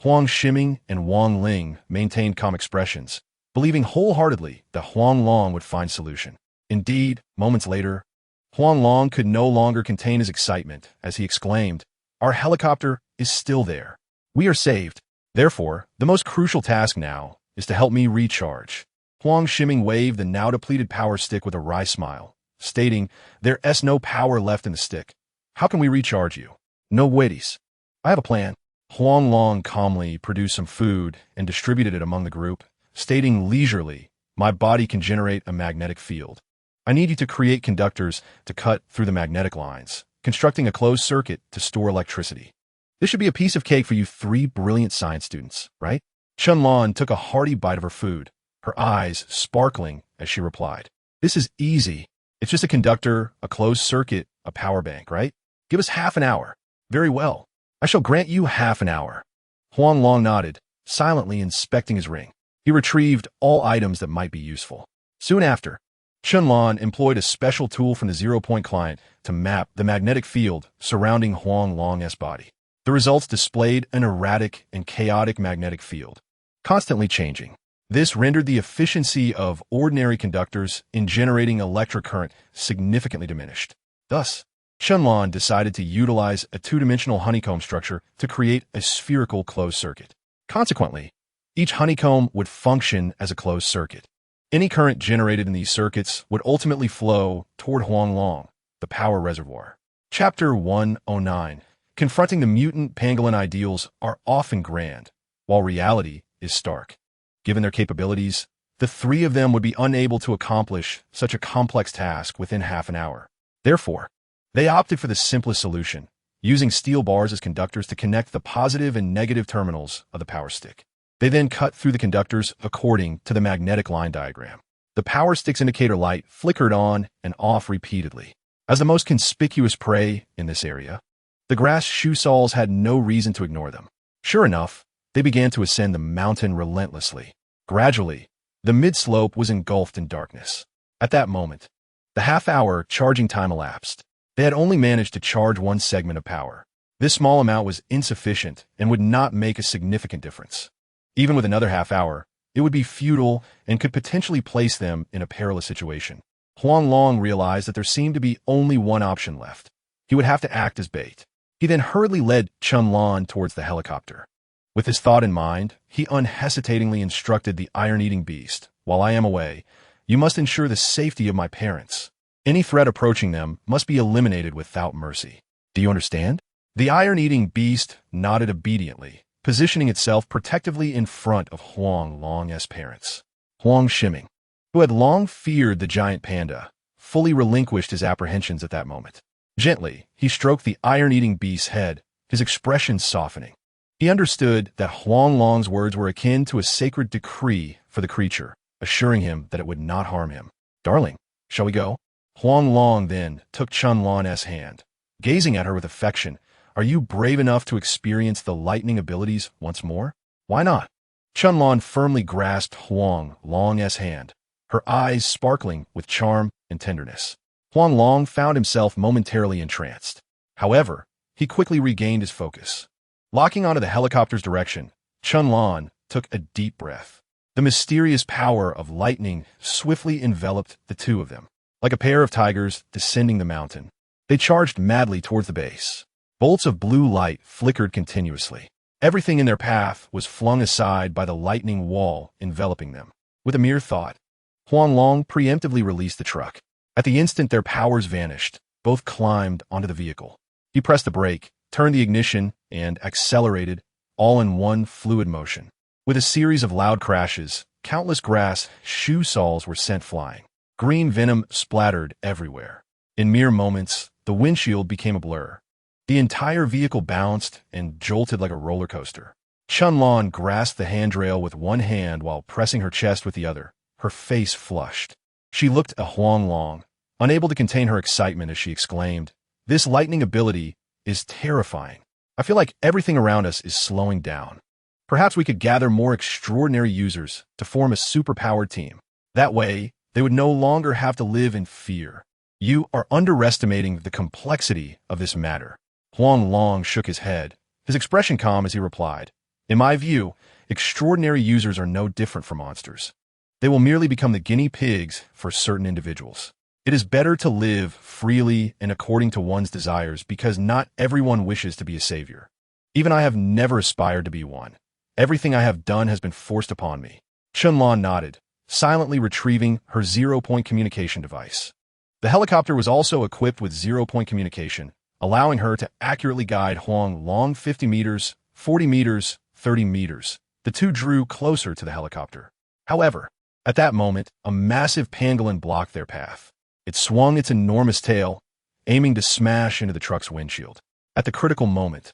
Huang Shiming and Wang Ling maintained calm expressions, believing wholeheartedly that Huang Long would find solution. Indeed, moments later, Huang Long could no longer contain his excitement as he exclaimed, "Our helicopter is still there. We are saved. Therefore, the most crucial task now is to help me recharge." Huang Shiming waved the now depleted power stick with a wry smile, stating, "There's no power left in the stick. How can we recharge you?" "No worries. I have a plan." Huang Long calmly produced some food and distributed it among the group, stating leisurely, "My body can generate a magnetic field. I need you to create conductors to cut through the magnetic lines, constructing a closed circuit to store electricity. This should be a piece of cake for you three brilliant science students, right?" Chunlan took a hearty bite of her food, her eyes sparkling as she replied, "This is easy. It's just a conductor, a closed circuit, a power bank, right? Give us half an hour." "Very well. I shall grant you half an hour." Huang Long nodded, silently inspecting his ring. He retrieved all items that might be useful. Soon after, Chunlan employed a special tool from the zero-point client to map the magnetic field surrounding Huang Long's body. The results displayed an erratic and chaotic magnetic field, constantly changing. This rendered the efficiency of ordinary conductors in generating electric current significantly diminished. Thus, Chunlan decided to utilize a two-dimensional honeycomb structure to create a spherical closed circuit. Consequently, each honeycomb would function as a closed circuit. Any current generated in these circuits would ultimately flow toward Huang Long, the power reservoir. Chapter 109. Confronting the mutant pangolin ideals are often grand, while reality is stark. Given their capabilities, the three of them would be unable to accomplish such a complex task within half an hour. Therefore, they opted for the simplest solution, using steel bars as conductors to connect the positive and negative terminals of the power stick. They then cut through the conductors according to the magnetic line diagram. The power stick's indicator light flickered on and off repeatedly. As the most conspicuous prey in this area, the grass shoe soles had no reason to ignore them. Sure enough, they began to ascend the mountain relentlessly. Gradually, the mid-slope was engulfed in darkness. At that moment, the half-hour charging time elapsed. They had only managed to charge one segment of power. This small amount was insufficient and would not make a significant difference. Even with another half hour, it would be futile and could potentially place them in a perilous situation. Huang Long realized that there seemed to be only one option left. He would have to act as bait. He then hurriedly led Chunlan towards the helicopter. With this thought in mind, he unhesitatingly instructed the iron-eating beast, "While I am away, you must ensure the safety of my parents. Any threat approaching them must be eliminated without mercy. Do you understand?" The iron-eating beast nodded obediently, positioning itself protectively in front of Huang Long's parents. Huang Shiming, who had long feared the giant panda, fully relinquished his apprehensions at that moment. Gently, he stroked the iron-eating beast's head, his expression softening. He understood that Huang Long's words were akin to a sacred decree for the creature, assuring him that it would not harm him. "Darling, shall we go?" Huang Long then took Chunlan's hand, gazing at her with affection. "Are you brave enough to experience the lightning abilities once more?" "Why not?" Chunlan firmly grasped Huang Long's hand, her eyes sparkling with charm and tenderness. Huang Long found himself momentarily entranced. However, he quickly regained his focus. Locking onto the helicopter's direction, Chun-Lan took a deep breath. The mysterious power of lightning swiftly enveloped the two of them. Like a pair of tigers descending the mountain, they charged madly towards the base. Bolts of blue light flickered continuously. Everything in their path was flung aside by the lightning wall enveloping them. With a mere thought, Huang Long preemptively released the truck. At the instant their powers vanished, both climbed onto the vehicle. He pressed the brake, turned the ignition, and accelerated, all in one fluid motion. With a series of loud crashes, countless grass shoe soles were sent flying. Green venom splattered everywhere. In mere moments, the windshield became a blur. The entire vehicle bounced and jolted like a roller coaster. Chun-Lan grasped the handrail with one hand while pressing her chest with the other, her face flushed. She looked at Huang Long, unable to contain her excitement as she exclaimed, "This lightning ability is terrifying. I feel like everything around us is slowing down. Perhaps we could gather more extraordinary users to form a superpowered team. That way, they would no longer have to live in fear." "You are underestimating the complexity of this matter." Huang Long shook his head, his expression calm as he replied, "In my view, extraordinary users are no different from monsters. They will merely become the guinea pigs for certain individuals. It is better to live freely and according to one's desires because not everyone wishes to be a savior. Even I have never aspired to be one. Everything I have done has been forced upon me." Chun-Lan nodded, silently retrieving her zero-point communication device. The helicopter was also equipped with zero-point communication, allowing her to accurately guide Huang Long 50 meters, 40 meters, 30 meters. The two drew closer to the helicopter. However, at that moment, a massive pangolin blocked their path. It swung its enormous tail, aiming to smash into the truck's windshield. At the critical moment,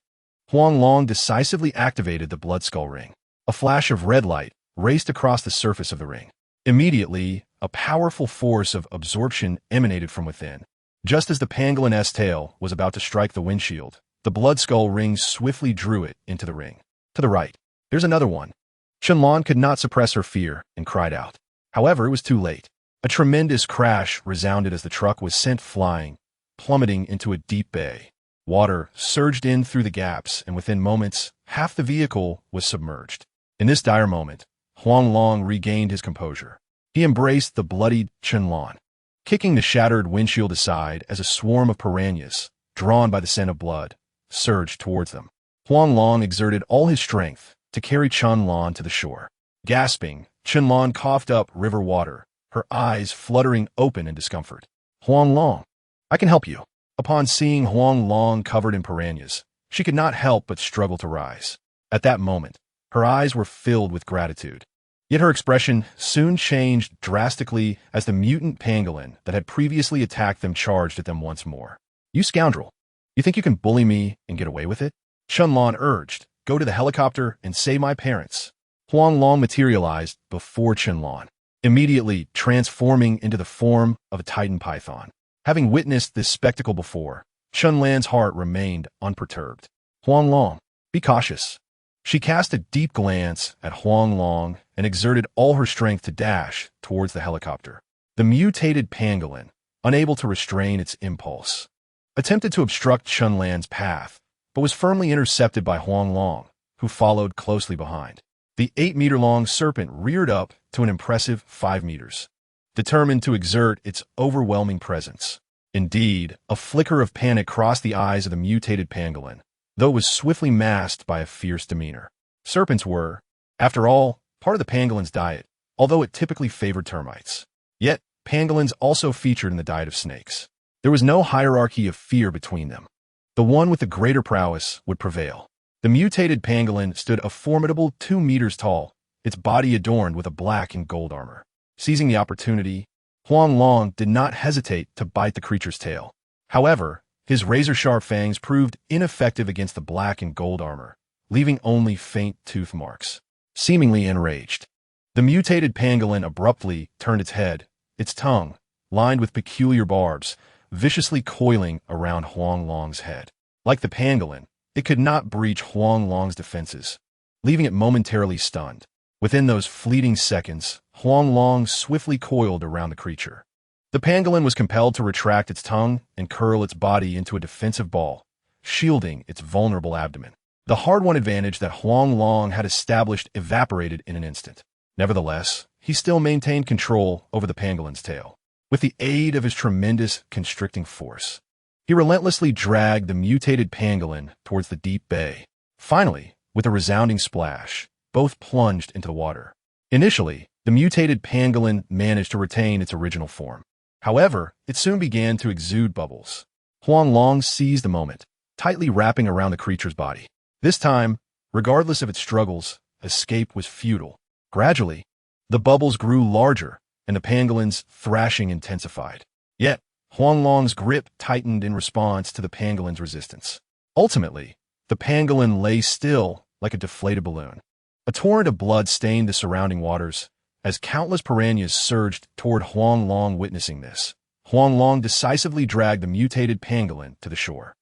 Huang Long decisively activated the blood skull ring. A flash of red light raced across the surface of the ring. Immediately, a powerful force of absorption emanated from within. Just as the pangolin's tail was about to strike the windshield, the blood skull ring swiftly drew it into the ring. To the right, there's another one. Chun-Lan could not suppress her fear and cried out. However, it was too late. A tremendous crash resounded as the truck was sent flying, plummeting into a deep bay. Water surged in through the gaps, and within moments, half the vehicle was submerged. In this dire moment, Huang Long regained his composure. He embraced the bloodied Chun-Lan, kicking the shattered windshield aside as a swarm of piranhas, drawn by the scent of blood, surged towards them. Huang Long exerted all his strength to carry Chun-Lan to the shore. Gasping, Chun-Lan coughed up river water, her eyes fluttering open in discomfort. "Huang Long, I can help you." Upon seeing Huang Long covered in piranhas, she could not help but struggle to rise. At that moment, her eyes were filled with gratitude. Yet her expression soon changed drastically as the mutant pangolin that had previously attacked them charged at them once more. "You scoundrel! You think you can bully me and get away with it?" Chun-Lan urged, "Go to the helicopter and save my parents." Huang Long materialized before Chun-Lan, immediately transforming into the form of a titan python. Having witnessed this spectacle before, Chun-Lan's heart remained unperturbed. "Huang Long, be cautious." She cast a deep glance at Huang Long and exerted all her strength to dash towards the helicopter. The mutated pangolin, unable to restrain its impulse, attempted to obstruct Chun-Lan's path, but was firmly intercepted by Huang Long, who followed closely behind. The 8-meter-long serpent reared up to an impressive 5 meters, determined to exert its overwhelming presence. Indeed, a flicker of panic crossed the eyes of the mutated pangolin, though it was swiftly masked by a fierce demeanor. Serpents were, after all, part of the pangolin's diet, although it typically favored termites. Yet, pangolins also featured in the diet of snakes. There was no hierarchy of fear between them. The one with the greater prowess would prevail. The mutated pangolin stood a formidable 2 meters tall, its body adorned with a black and gold armor. Seizing the opportunity, Huang Long did not hesitate to bite the creature's tail. However, his razor-sharp fangs proved ineffective against the black and gold armor, leaving only faint tooth marks. Seemingly enraged, the mutated pangolin abruptly turned its head, its tongue, lined with peculiar barbs, viciously coiling around Huang Long's head. Like the pangolin, it could not breach Huang Long's defenses, leaving it momentarily stunned. Within those fleeting seconds, Huang Long swiftly coiled around the creature. The pangolin was compelled to retract its tongue and curl its body into a defensive ball, shielding its vulnerable abdomen. The hard-won advantage that Huang Long had established evaporated in an instant. Nevertheless, he still maintained control over the pangolin's tail. With the aid of his tremendous constricting force, he relentlessly dragged the mutated pangolin towards the deep bay. Finally, with a resounding splash, both plunged into the water. Initially, the mutated pangolin managed to retain its original form. However, it soon began to exude bubbles. Huang Long seized the moment, tightly wrapping around the creature's body. This time, regardless of its struggles, escape was futile. Gradually, the bubbles grew larger, and the pangolin's thrashing intensified. Yet, Huang Long's grip tightened in response to the pangolin's resistance. Ultimately, the pangolin lay still like a deflated balloon. A torrent of blood stained the surrounding waters as countless piranhas surged toward Huang Long. Witnessing this, Huang Long decisively dragged the mutated pangolin to the shore.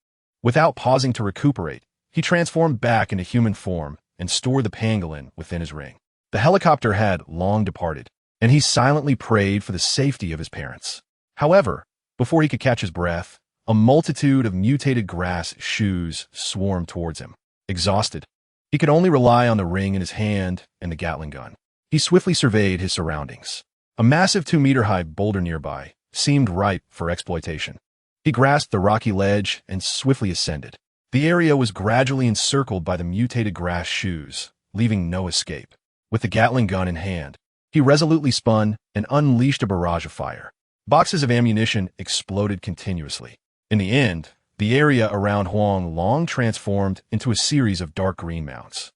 Without pausing to recuperate, he transformed back into human form and stored the pangolin within his ring. The helicopter had long departed, and he silently prayed for the safety of his parents. However, before he could catch his breath, a multitude of mutated grass shoes swarmed towards him. Exhausted, he could only rely on the ring in his hand and the Gatling gun. He swiftly surveyed his surroundings. A massive 2-meter-high boulder nearby seemed ripe for exploitation. He grasped the rocky ledge and swiftly ascended. The area was gradually encircled by the mutated grass shoes, leaving no escape. With the Gatling gun in hand, he resolutely spun and unleashed a barrage of fire. Boxes of ammunition exploded continuously. In the end, the area around Huang Long transformed into a series of dark green mounts.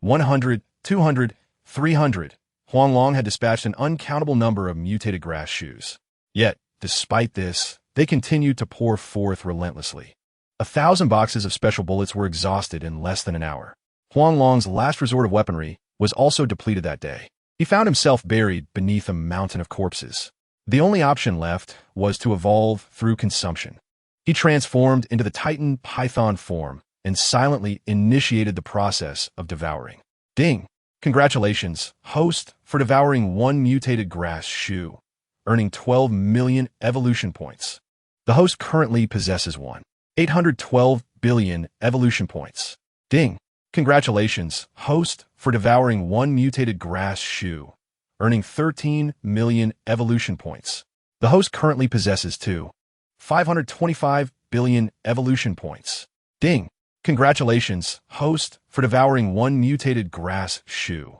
100, 200, 300. Huang Long had dispatched an uncountable number of mutated grass shoes. Yet, despite this, they continued to pour forth relentlessly. 1,000 boxes of special bullets were exhausted in less than an hour. Huang Long's last resort of weaponry was also depleted that day. He found himself buried beneath a mountain of corpses. The only option left was to evolve through consumption. He transformed into the Titan Python form and silently initiated the process of devouring. Ding! Congratulations, host, for devouring one mutated grass shoe, earning 12 million evolution points. The host currently possesses 1,812 billion evolution points. Ding! Congratulations, host, for devouring one mutated grass shoe, earning 13 million evolution points. The host currently possesses 2,525 billion evolution points. Ding! Congratulations, host, for devouring one mutated grass shoe,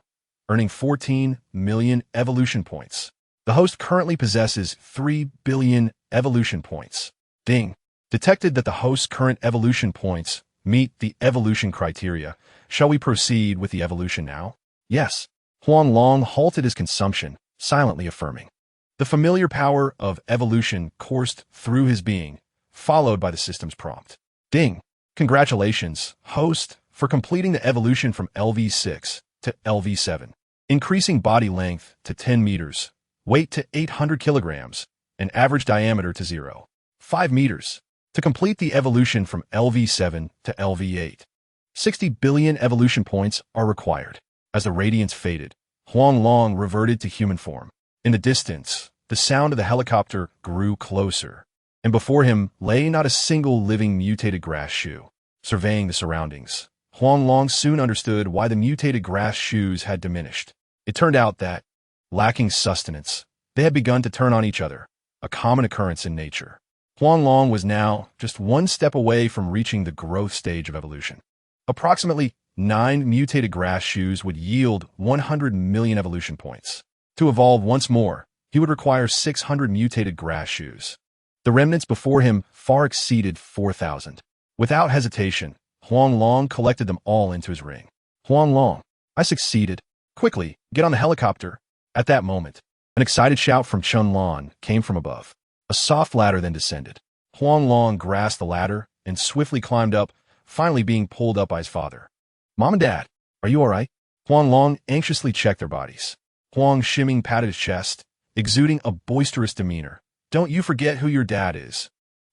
earning 14 million evolution points. The host currently possesses 3 billion evolution points. Ding! Detected that the host's current evolution points meet the evolution criteria. Shall we proceed with the evolution now? Yes. Huang Long halted his consumption, silently affirming. The familiar power of evolution coursed through his being, followed by the system's prompt. Ding! Congratulations, host, for completing the evolution from LV6 to LV7, increasing body length to 10 meters, weight to 800 kilograms, and average diameter to 0.5 meters. To complete the evolution from LV7 to LV8, 60 billion evolution points are required. As the radiance faded, Huang Long reverted to human form. In the distance, the sound of the helicopter grew closer, and before him lay not a single living mutated grass shoe. Surveying the surroundings, Huang Long soon understood why the mutated grass shoes had diminished. It turned out that, lacking sustenance, they had begun to turn on each other, a common occurrence in nature. Huang Long was now just one step away from reaching the growth stage of evolution. Approximately 9 mutated grass shoes would yield 100 million evolution points. To evolve once more, he would require 600 mutated grass shoes. The remnants before him far exceeded 4,000. Without hesitation, Huang Long collected them all into his ring. Huang Long, I succeeded. Quickly, get on the helicopter. At that moment, an excited shout from Chun Lan came from above. A soft ladder then descended. Huang Long grasped the ladder and swiftly climbed up, finally being pulled up by his father. Mom and Dad, are you all right? Huang Long anxiously checked their bodies. Huang Shiming patted his chest, exuding a boisterous demeanor. Don't you forget who your dad is.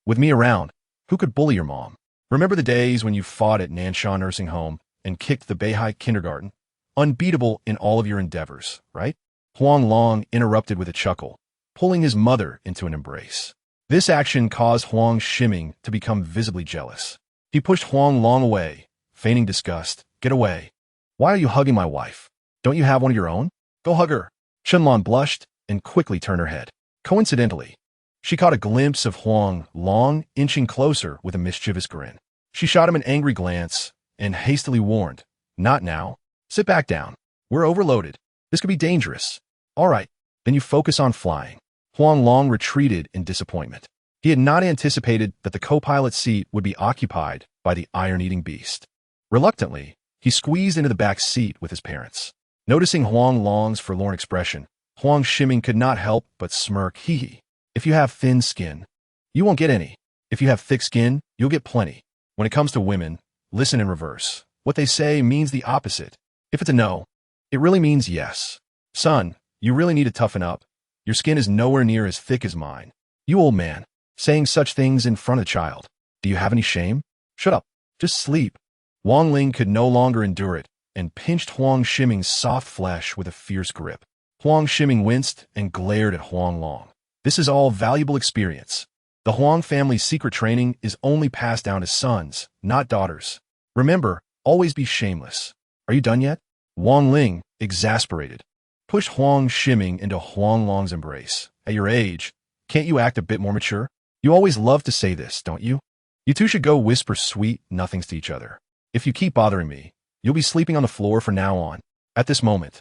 With me around, who could bully your mom? Remember the days when you fought at Nansha Nursing Home and kicked the Beihai Kindergarten? Unbeatable in all of your endeavors, right? Huang Long interrupted with a chuckle, pulling his mother into an embrace. This action caused Huang Shiming to become visibly jealous. He pushed Huang Long away, feigning disgust. Get away. Why are you hugging my wife? Don't you have one of your own? Go hug her. Qianlan blushed and quickly turned her head. Coincidentally, she caught a glimpse of Huang Long inching closer with a mischievous grin. She shot him an angry glance and hastily warned, Not now. Sit back down. We're overloaded. This could be dangerous. All right, then you focus on flying. Huang Long retreated in disappointment. He had not anticipated that the co-pilot seat would be occupied by the iron-eating beast. Reluctantly, he squeezed into the back seat with his parents. Noticing Huang Long's forlorn expression, Huang Shiming could not help but smirk. Hee. If you have thin skin, you won't get any. If you have thick skin, you'll get plenty. When it comes to women, listen in reverse. What they say means the opposite. If it's a no, it really means yes. Son, you really need to toughen up. Your skin is nowhere near as thick as mine. You old man, saying such things in front of a child. Do you have any shame? Shut up. Just sleep. Wang Ling could no longer endure it and pinched Huang Shiming's soft flesh with a fierce grip. Huang Shiming winced and glared at Huang Long. This is all valuable experience. The Huang family's secret training is only passed down to sons, not daughters. Remember, always be shameless. Are you done yet? Wang Ling, exasperated, pushed Huang Shiming into Huang Long's embrace. At your age, can't you act a bit more mature? You always love to say this, don't you? You two should go whisper sweet nothings to each other. If you keep bothering me, you'll be sleeping on the floor from now on. At this moment,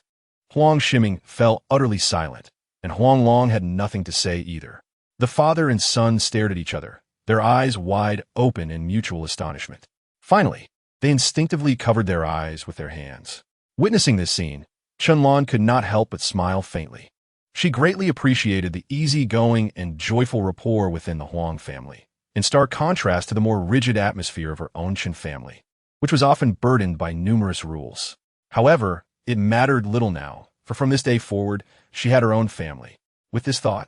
Huang Shiming fell utterly silent, and Huang Long had nothing to say either. The father and son stared at each other, their eyes wide open in mutual astonishment. Finally, they instinctively covered their eyes with their hands. Witnessing this scene, Qianlan could not help but smile faintly. She greatly appreciated the easygoing and joyful rapport within the Huang family, in stark contrast to the more rigid atmosphere of her own Qin family, which was often burdened by numerous rules. However, it mattered little now, for from this day forward, she had her own family. With this thought,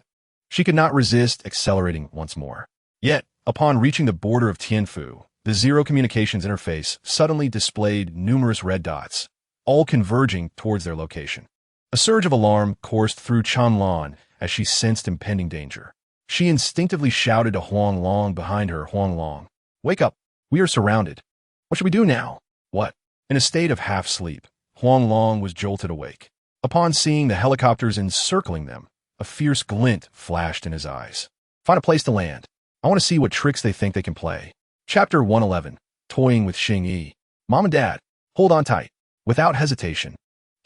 she could not resist accelerating once more. Yet, upon reaching the border of Tianfu, the zero communications interface suddenly displayed numerous red dots, all converging towards their location. A surge of alarm coursed through Qianlan as she sensed impending danger. She instinctively shouted to Huang Long behind her. Huang Long, wake up. We are surrounded. What should we do now? What? In a state of half-sleep, Huang Long was jolted awake. Upon seeing the helicopters encircling them, a fierce glint flashed in his eyes. Find a place to land. I want to see what tricks they think they can play. Chapter 111, Toying with Xing Yi. Mom and Dad, hold on tight. Without hesitation,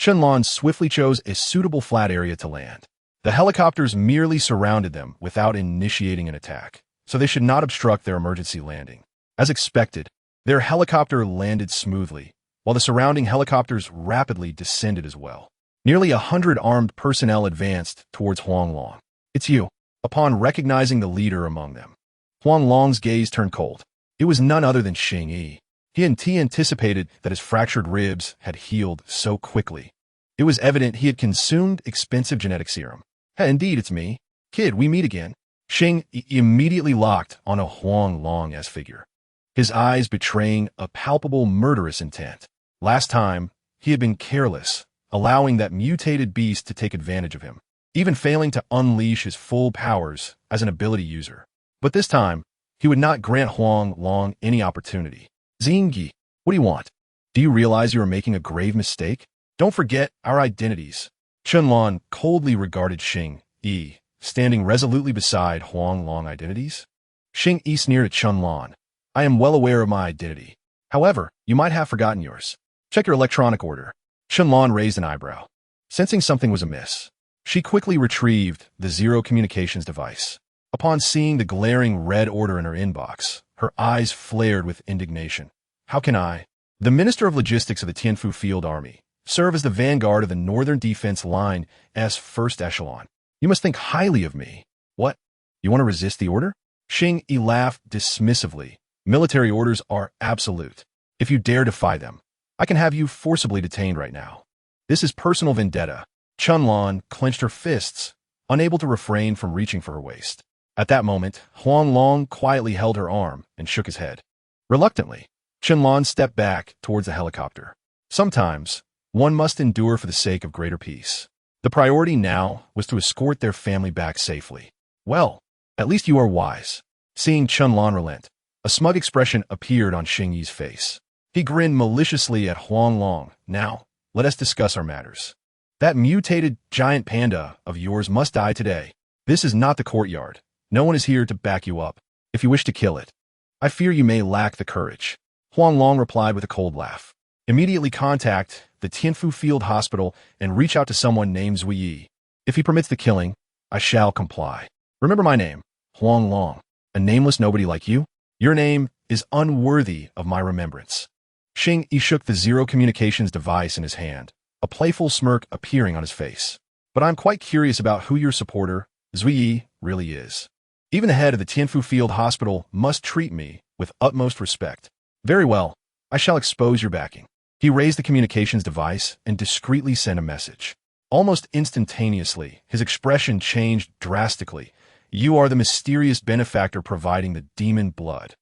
Qianlan swiftly chose a suitable flat area to land. The helicopters merely surrounded them without initiating an attack, so they should not obstruct their emergency landing. As expected, their helicopter landed smoothly, while the surrounding helicopters rapidly descended as well. Nearly 100 armed personnel advanced towards Huang Long. It's you. Upon recognizing the leader among them, Huang Long's gaze turned cold. It was none other than Xing Yi. He anticipated that his fractured ribs had healed so quickly. It was evident he had consumed expensive genetic serum. Hey, indeed, it's me. Kid, we meet again. Xing immediately locked on a Huang Long-esque figure, his eyes betraying a palpable murderous intent. Last time, he had been careless, allowing that mutated beast to take advantage of him, even failing to unleash his full powers as an ability user. But this time, he would not grant Huang Long any opportunity. Xingyi, what do you want? Do you realize you are making a grave mistake? Don't forget our identities. Qianlan coldly regarded Xing Yi, standing resolutely beside Huang Long identities. Xing Yi sneered at Qianlan. I am well aware of my identity. However, you might have forgotten yours. Check your electronic order. Qianlan raised an eyebrow. Sensing something was amiss, she quickly retrieved the zero communications device. Upon seeing the glaring red order in her inbox, her eyes flared with indignation. How can I, the Minister of Logistics of the Tianfu Field Army, serve as the vanguard of the Northern Defense Line's first echelon? You must think highly of me. What? You want to resist the order? Xing Yi laughed dismissively. Military orders are absolute. If you dare defy them, I can have you forcibly detained right now. This is personal vendetta. Qianlan clenched her fists, unable to refrain from reaching for her waist. At that moment, Huang Long quietly held her arm and shook his head. Reluctantly, Qianlan stepped back towards the helicopter. Sometimes, one must endure for the sake of greater peace. The priority now was to escort their family back safely. Well, at least you are wise. Seeing Qianlan relent, A smug expression appeared on Xing Yi's face. He grinned maliciously at Huang Long. Now, let us discuss our matters. That mutated giant panda of yours must die today. This is not the courtyard. No one is here to back you up. If you wish to kill it, I fear you may lack the courage. Huang Long replied with a cold laugh. Immediately contact the Tianfu Field Hospital and reach out to someone named Zui Yi. If he permits the killing, I shall comply. Remember my name, Huang Long. A nameless nobody like you? Your name is unworthy of my remembrance. Xing Yi shook the zero communications device in his hand, a playful smirk appearing on his face. But I'm quite curious about who your supporter, Zui Yi, really is. Even the head of the Tianfu Field Hospital must treat me with utmost respect. Very well, I shall expose your backing. He raised the communications device and discreetly sent a message. Almost instantaneously, his expression changed drastically. You are the mysterious benefactor providing the demon blood.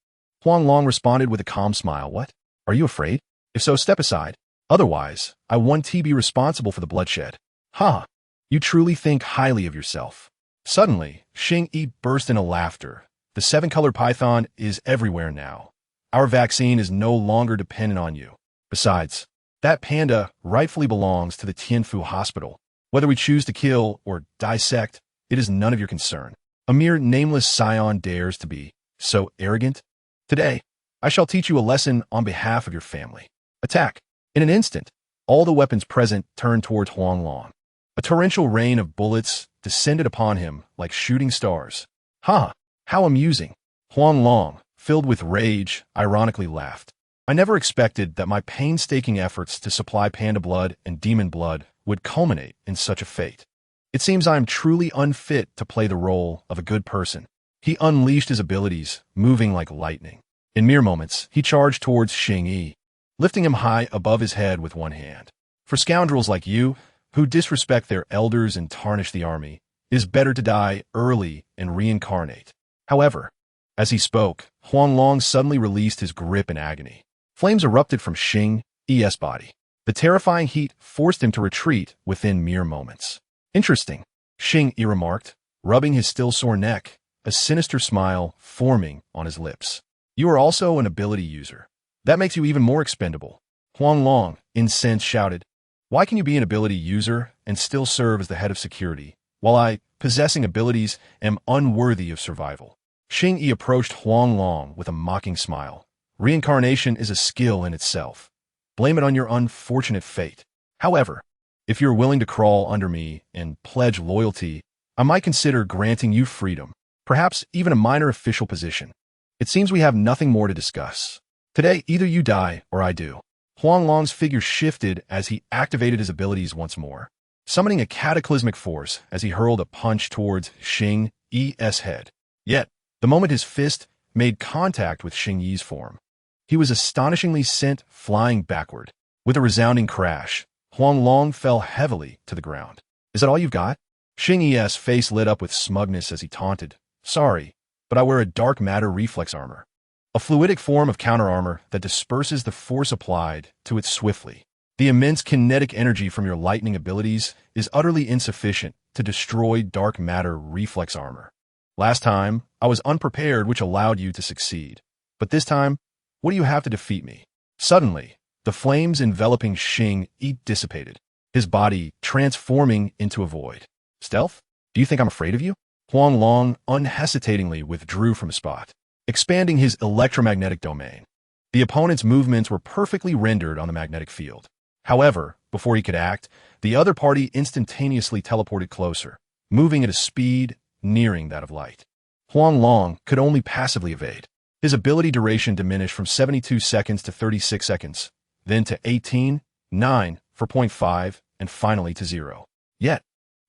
Huang Long responded with a calm smile. What? Are you afraid? If so, step aside. Otherwise, I won't be responsible for the bloodshed. Ha! You truly think highly of yourself. Suddenly, Xing Yi burst into laughter. The seven-colored python is everywhere now. Our vaccine is no longer dependent on you. Besides, that panda rightfully belongs to the Tianfu Hospital. Whether we choose to kill or dissect, it is none of your concern. A mere nameless scion dares to be so arrogant? Today, I shall teach you a lesson on behalf of your family. Attack. In an instant, all the weapons present turned towards Huang Long. A torrential rain of bullets descended upon him like shooting stars. Ha! How amusing! Huang Long, filled with rage, ironically laughed. I never expected that my painstaking efforts to supply panda blood and demon blood would culminate in such a fate. It seems I am truly unfit to play the role of a good person. He unleashed his abilities, moving like lightning. In mere moments, he charged towards Xing Yi, lifting him high above his head with one hand. For scoundrels like you, who disrespect their elders and tarnish the army, it is better to die early and reincarnate. However, as he spoke, Huang Long suddenly released his grip in agony. Flames erupted from Xing Yi's body. The terrifying heat forced him to retreat within mere moments. Interesting, Xing Yi remarked, rubbing his still sore neck, a sinister smile forming on his lips. You are also an ability user. That makes you even more expendable. Huang Long, incensed, shouted, Why can you be an ability user and still serve as the head of security, while I, possessing abilities, am unworthy of survival? Xing Yi approached Huang Long with a mocking smile. Reincarnation is a skill in itself. Blame it on your unfortunate fate. However, if you're willing to crawl under me and pledge loyalty, I might consider granting you freedom, perhaps even a minor official position. It seems we have nothing more to discuss. Today, either you die or I do. Huang Long's figure shifted as he activated his abilities once more, summoning a cataclysmic force as he hurled a punch towards Xing Yi's head. Yet, the moment his fist made contact with Xing Yi's form, he was astonishingly sent flying backward. With a resounding crash, Huang Long fell heavily to the ground. Is that all you've got? Xing Yi's face lit up with smugness as he taunted. Sorry, but I wear a dark matter reflex armor, a fluidic form of counter-armor that disperses the force applied to it swiftly. The immense kinetic energy from your lightning abilities is utterly insufficient to destroy dark matter reflex armor. Last time, I was unprepared, which allowed you to succeed. But this time, what do you have to defeat me? Suddenly, the flames enveloping Xing Yi dissipated, his body transforming into a void. Stealth? Do you think I'm afraid of you? Huang Long unhesitatingly withdrew from his spot, expanding his electromagnetic domain. The opponent's movements were perfectly rendered on the magnetic field. However, before he could act, the other party instantaneously teleported closer, moving at a speed nearing that of light. Huang Long could only passively evade. His ability duration diminished from 72 seconds to 36 seconds, then to 18, 9 for 0.5, and finally to 0. Yet,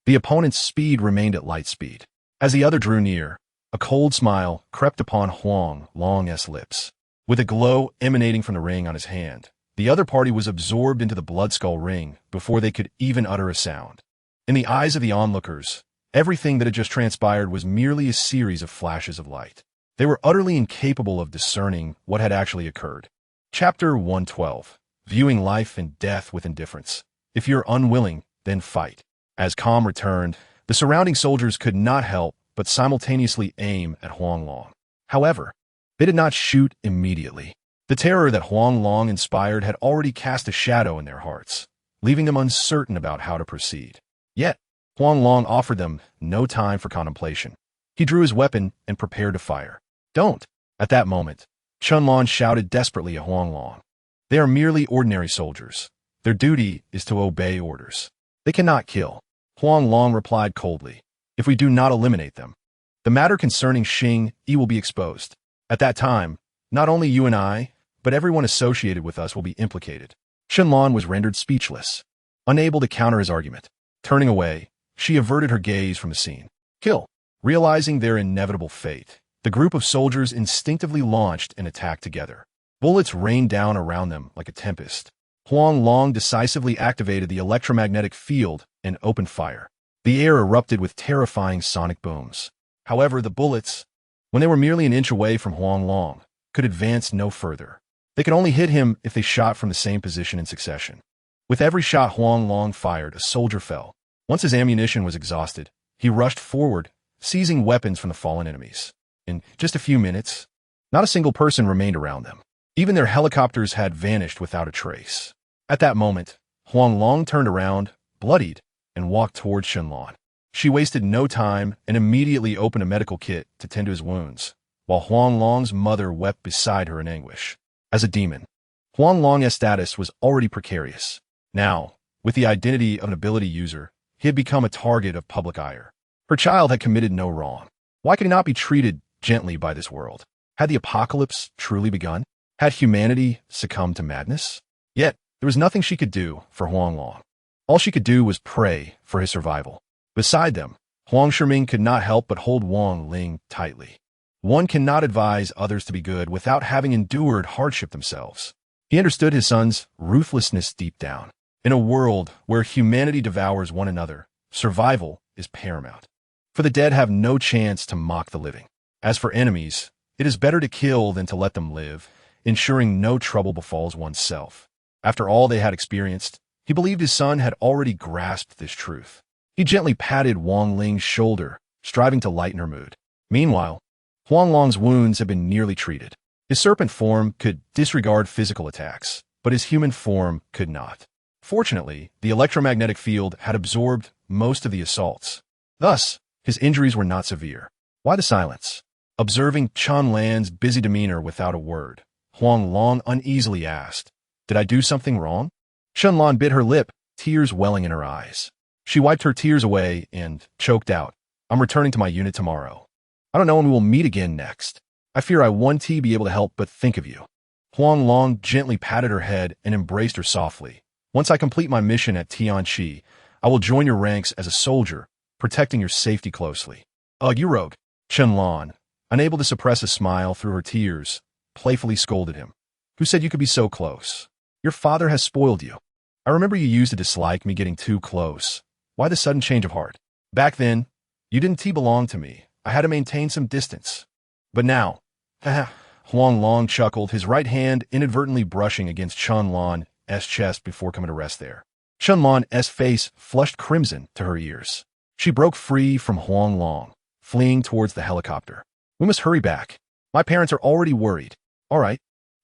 the opponent's speed remained at light speed. As the other drew near, a cold smile crept upon Huang Long's lips. With a glow emanating from the ring on his hand, the other party was absorbed into the blood skull ring before they could even utter a sound. In the eyes of the onlookers, everything that had just transpired was merely a series of flashes of light. They were utterly incapable of discerning what had actually occurred. Chapter 112. Viewing life and death with indifference. If you're unwilling, then fight. As calm returned, the surrounding soldiers could not help but simultaneously aim at Huang Long. However, They did not shoot immediately. The terror that Huang Long inspired had already cast a shadow in their hearts, leaving them uncertain about how to proceed. Yet, Huang Long offered them no time for contemplation. He drew his weapon and prepared to fire. Don't! At that moment, Chunlon shouted desperately at Huang Long. They are merely ordinary soldiers. Their duty is to obey orders. They cannot kill. Huang Long replied coldly. If we do not eliminate them, the matter concerning Xing Yi will be exposed. At that time, not only you and I, but everyone associated with us will be implicated. Chunlon was rendered speechless, unable to counter his argument. Turning away, she averted her gaze from the scene. Kill! Realizing their inevitable fate, the group of soldiers instinctively launched an attack together. Bullets rained down around them like a tempest. Huang Long decisively activated the electromagnetic field and opened fire. The air erupted with terrifying sonic booms. However, the bullets, when they were merely an inch away from Huang Long, could advance no further. They could only hit him if they shot from the same position in succession. With every shot Huang Long fired, a soldier fell. Once his ammunition was exhausted, he rushed forward, seizing weapons from the fallen enemies. In just a few minutes, not a single person remained around them. Even their helicopters had vanished without a trace. At that moment, Huang Long turned around, bloodied, and walked toward Chunlon. She wasted no time and immediately opened a medical kit to tend to his wounds, while Huang Long's mother wept beside her in anguish. As a demon, Huang Long's status was already precarious. Now, with the identity of an ability user, he had become a target of public ire. Her child had committed no wrong. Why could he not be treated gently by this world? Had the apocalypse truly begun? Had humanity succumbed to madness? Yet, there was nothing she could do for Huang Long. All she could do was pray for his survival. Beside them, Huang Shiming could not help but hold Wang Ling tightly. One cannot advise others to be good without having endured hardship themselves. He understood his son's ruthlessness deep down. In a world where humanity devours one another, survival is paramount. For the dead have no chance to mock the living. As for enemies, it is better to kill than to let them live, ensuring no trouble befalls oneself. After all they had experienced, he believed his son had already grasped this truth. He gently patted Wang Ling's shoulder, striving to lighten her mood. Meanwhile, Huang Long's wounds had been nearly treated. His serpent form could disregard physical attacks, but his human form could not. Fortunately, the electromagnetic field had absorbed most of the assaults. Thus, his injuries were not severe. Why the silence? Observing Chunlan's busy demeanor without a word, Huang Long uneasily asked, "Did I do something wrong?" Chunlan bit her lip, tears welling in her eyes. She wiped her tears away and choked out, "I'm returning to my unit tomorrow. I don't know when we will meet again next. I fear I won't be able to help but think of you." Huang Long gently patted her head and embraced her softly. "Once I complete my mission at Tianqi, I will join your ranks as a soldier, protecting your safety closely." "Ugh, you rogue." Chunlan, unable to suppress a smile through her tears, playfully scolded him. "Who said you could be so close? Your father has spoiled you. I remember you used to dislike me getting too close. Why the sudden change of heart? Back then, you didn't belong to me. I had to maintain some distance. But now," haha, Huang Long chuckled, his right hand inadvertently brushing against Chunlan's chest before coming to rest there. Chunlan's face flushed crimson to her ears. She broke free from Huang Long, fleeing towards the helicopter. "We must hurry back. My parents are already worried." "All right,"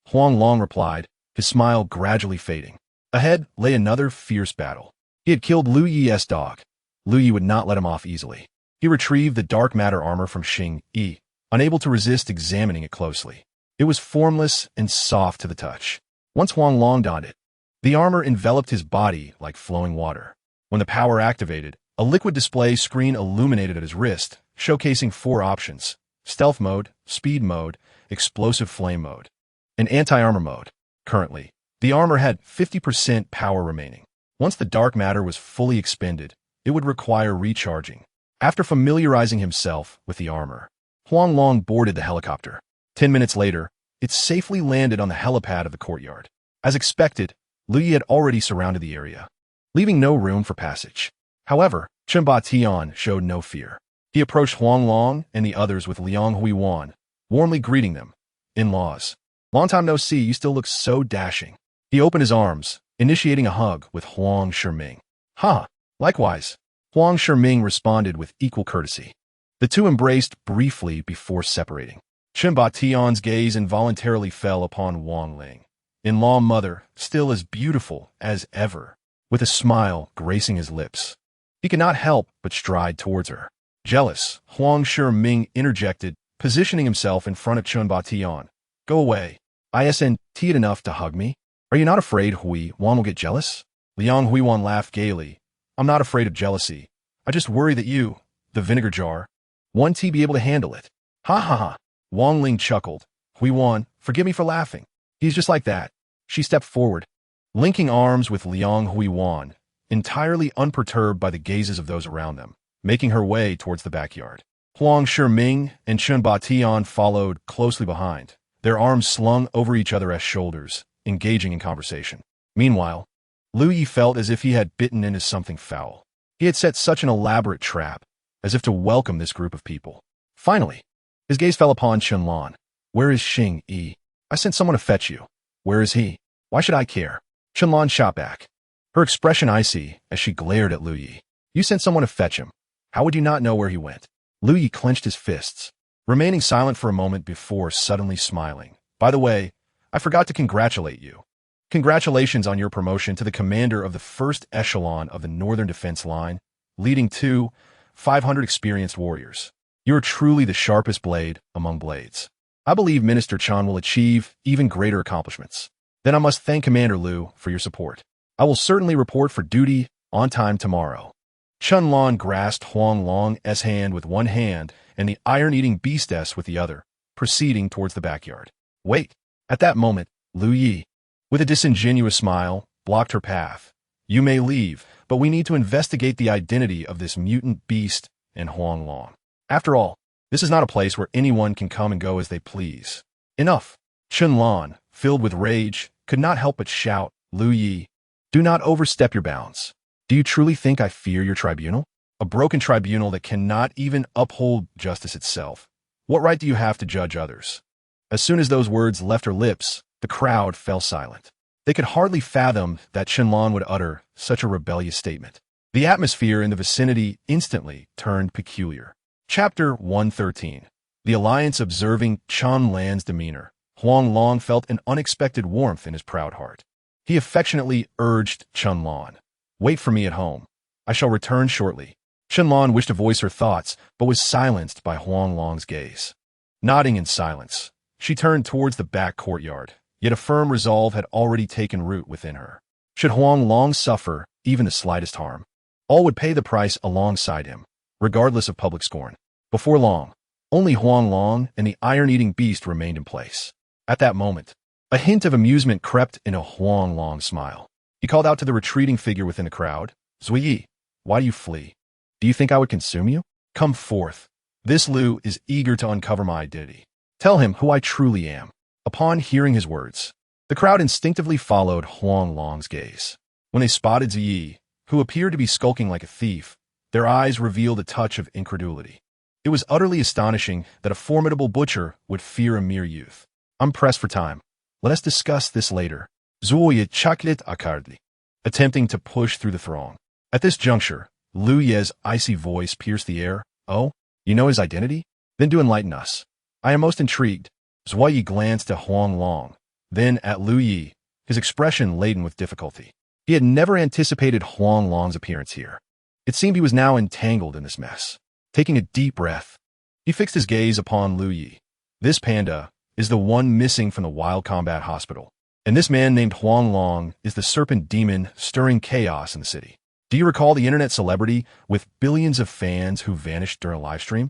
Huang Long replied, his smile gradually fading. Ahead lay another fierce battle. He had killed Lu Yi's dog. Lu Yi would not let him off easily. He retrieved the dark matter armor from Xing Yi, unable to resist examining it closely. It was formless and soft to the touch. Once Huang Long donned it, the armor enveloped his body like flowing water. When the power activated, a liquid display screen illuminated at his wrist, showcasing 4 options: stealth mode, speed mode, explosive flame mode, and anti-armor mode. Currently, the armor had 50% power remaining. Once the dark matter was fully expended, it would require recharging. After familiarizing himself with the armor, Huang Long boarded the helicopter. 10 minutes later, it safely landed on the helipad of the courtyard. As expected, Lu Yi had already surrounded the area, leaving no room for passage. However, Chen Tian showed no fear. He approached Huang Long and the others with Liang Huiwan, warmly greeting them. "In-laws, long time no see, you still look so dashing." He opened his arms, initiating a hug with Huang Shiming. "Ha, likewise," Huang Shiming responded with equal courtesy. The two embraced briefly before separating. Chen Batian's gaze involuntarily fell upon Wang Ling. In-law mother, still as beautiful as ever, with a smile gracing his lips. He could not help but stride towards her. Jealous, Huang Ming interjected, positioning himself in front of Chen Batian. Go away. Isn't it enough to hug me? Are you not afraid Hui Wan will get jealous? Liang Huiwan laughed gaily. I'm not afraid of jealousy. I just worry that you, the vinegar jar, won't be able to handle it. Ha ha ha. Wang Ling chuckled. Huiwan, forgive me for laughing. He's just like that. She stepped forward, linking arms with Liang Huiwan, entirely unperturbed by the gazes of those around them, making her way towards the backyard. Huang Ming and Chen Batian followed closely behind, their arms slung over each other's shoulders, engaging in conversation. Meanwhile, Lu Yi felt as if he had bitten into something foul. He had set such an elaborate trap, as if to welcome this group of people. Finally, his gaze fell upon Chen Lan. Where is Xing Yi? I sent someone to fetch you. Where is he? Why should I care? Chen Lan shot back, her expression icy as she glared at Lu Yi. You sent someone to fetch him. How would you not know where he went? Lu Yi clenched his fists, remaining silent for a moment before suddenly smiling. By the way, I forgot to congratulate you. Congratulations on your promotion to the commander of the first echelon of the Northern Defense Line, leading 500 experienced warriors. You are truly the sharpest blade among blades. I believe Minister Chan will achieve even greater accomplishments. Then I must thank Commander Liu for your support. I will certainly report for duty on time tomorrow. Chen Lan grasped Huang Long's hand with one hand and the iron-eating beastess with the other, proceeding towards the backyard. Wait. At that moment, Lu Yi, with a disingenuous smile, blocked her path. You may leave, but we need to investigate the identity of this mutant beast and Huang Long. After all, this is not a place where anyone can come and go as they please. Enough. Chen Lan, filled with rage, could not help but shout, Lu Yi, do not overstep your bounds. Do you truly think I fear your tribunal? A broken tribunal that cannot even uphold justice itself. What right do you have to judge others? As soon as those words left her lips, the crowd fell silent. They could hardly fathom that Chen Lan would utter such a rebellious statement. The atmosphere in the vicinity instantly turned peculiar. Chapter 113. The Alliance observing Chen Lan's demeanor. Huang Long felt an unexpected warmth in his proud heart. He affectionately urged Chen Lan. Wait for me at home. I shall return shortly. Chen Lan wished to voice her thoughts, but was silenced by Huang Long's gaze. Nodding in silence, she turned towards the back courtyard. Yet a firm resolve had already taken root within her. Should Huang Long suffer even the slightest harm, all would pay the price alongside him, regardless of public scorn. Before long, only Huang Long and the iron-eating beast remained in place. At that moment, a hint of amusement crept into Huang Long's smile. He called out to the retreating figure within the crowd, Zuyi, why do you flee? Do you think I would consume you? Come forth. This Liu is eager to uncover my identity. Tell him who I truly am. Upon hearing his words, the crowd instinctively followed Huang Long's gaze. When they spotted Ziyi, who appeared to be skulking like a thief, their eyes revealed a touch of incredulity. It was utterly astonishing that a formidable butcher would fear a mere youth. I'm pressed for time. Let us discuss this later. Zuoye chaklit akardli, attempting to push through the throng. At this juncture, Lu Ye's icy voice pierced the air. Oh, you know his identity? Then do enlighten us. I am most intrigued. Zhuo Yi glanced at Huang Long, then at Lu Yi, his expression laden with difficulty. He had never anticipated Huang Long's appearance here. It seemed he was now entangled in this mess. Taking a deep breath, he fixed his gaze upon Lu Yi. This panda is the one missing from the Wild Combat Hospital, and this man named Huang Long is the serpent demon stirring chaos in the city. Do you recall the internet celebrity with billions of fans who vanished during a live stream?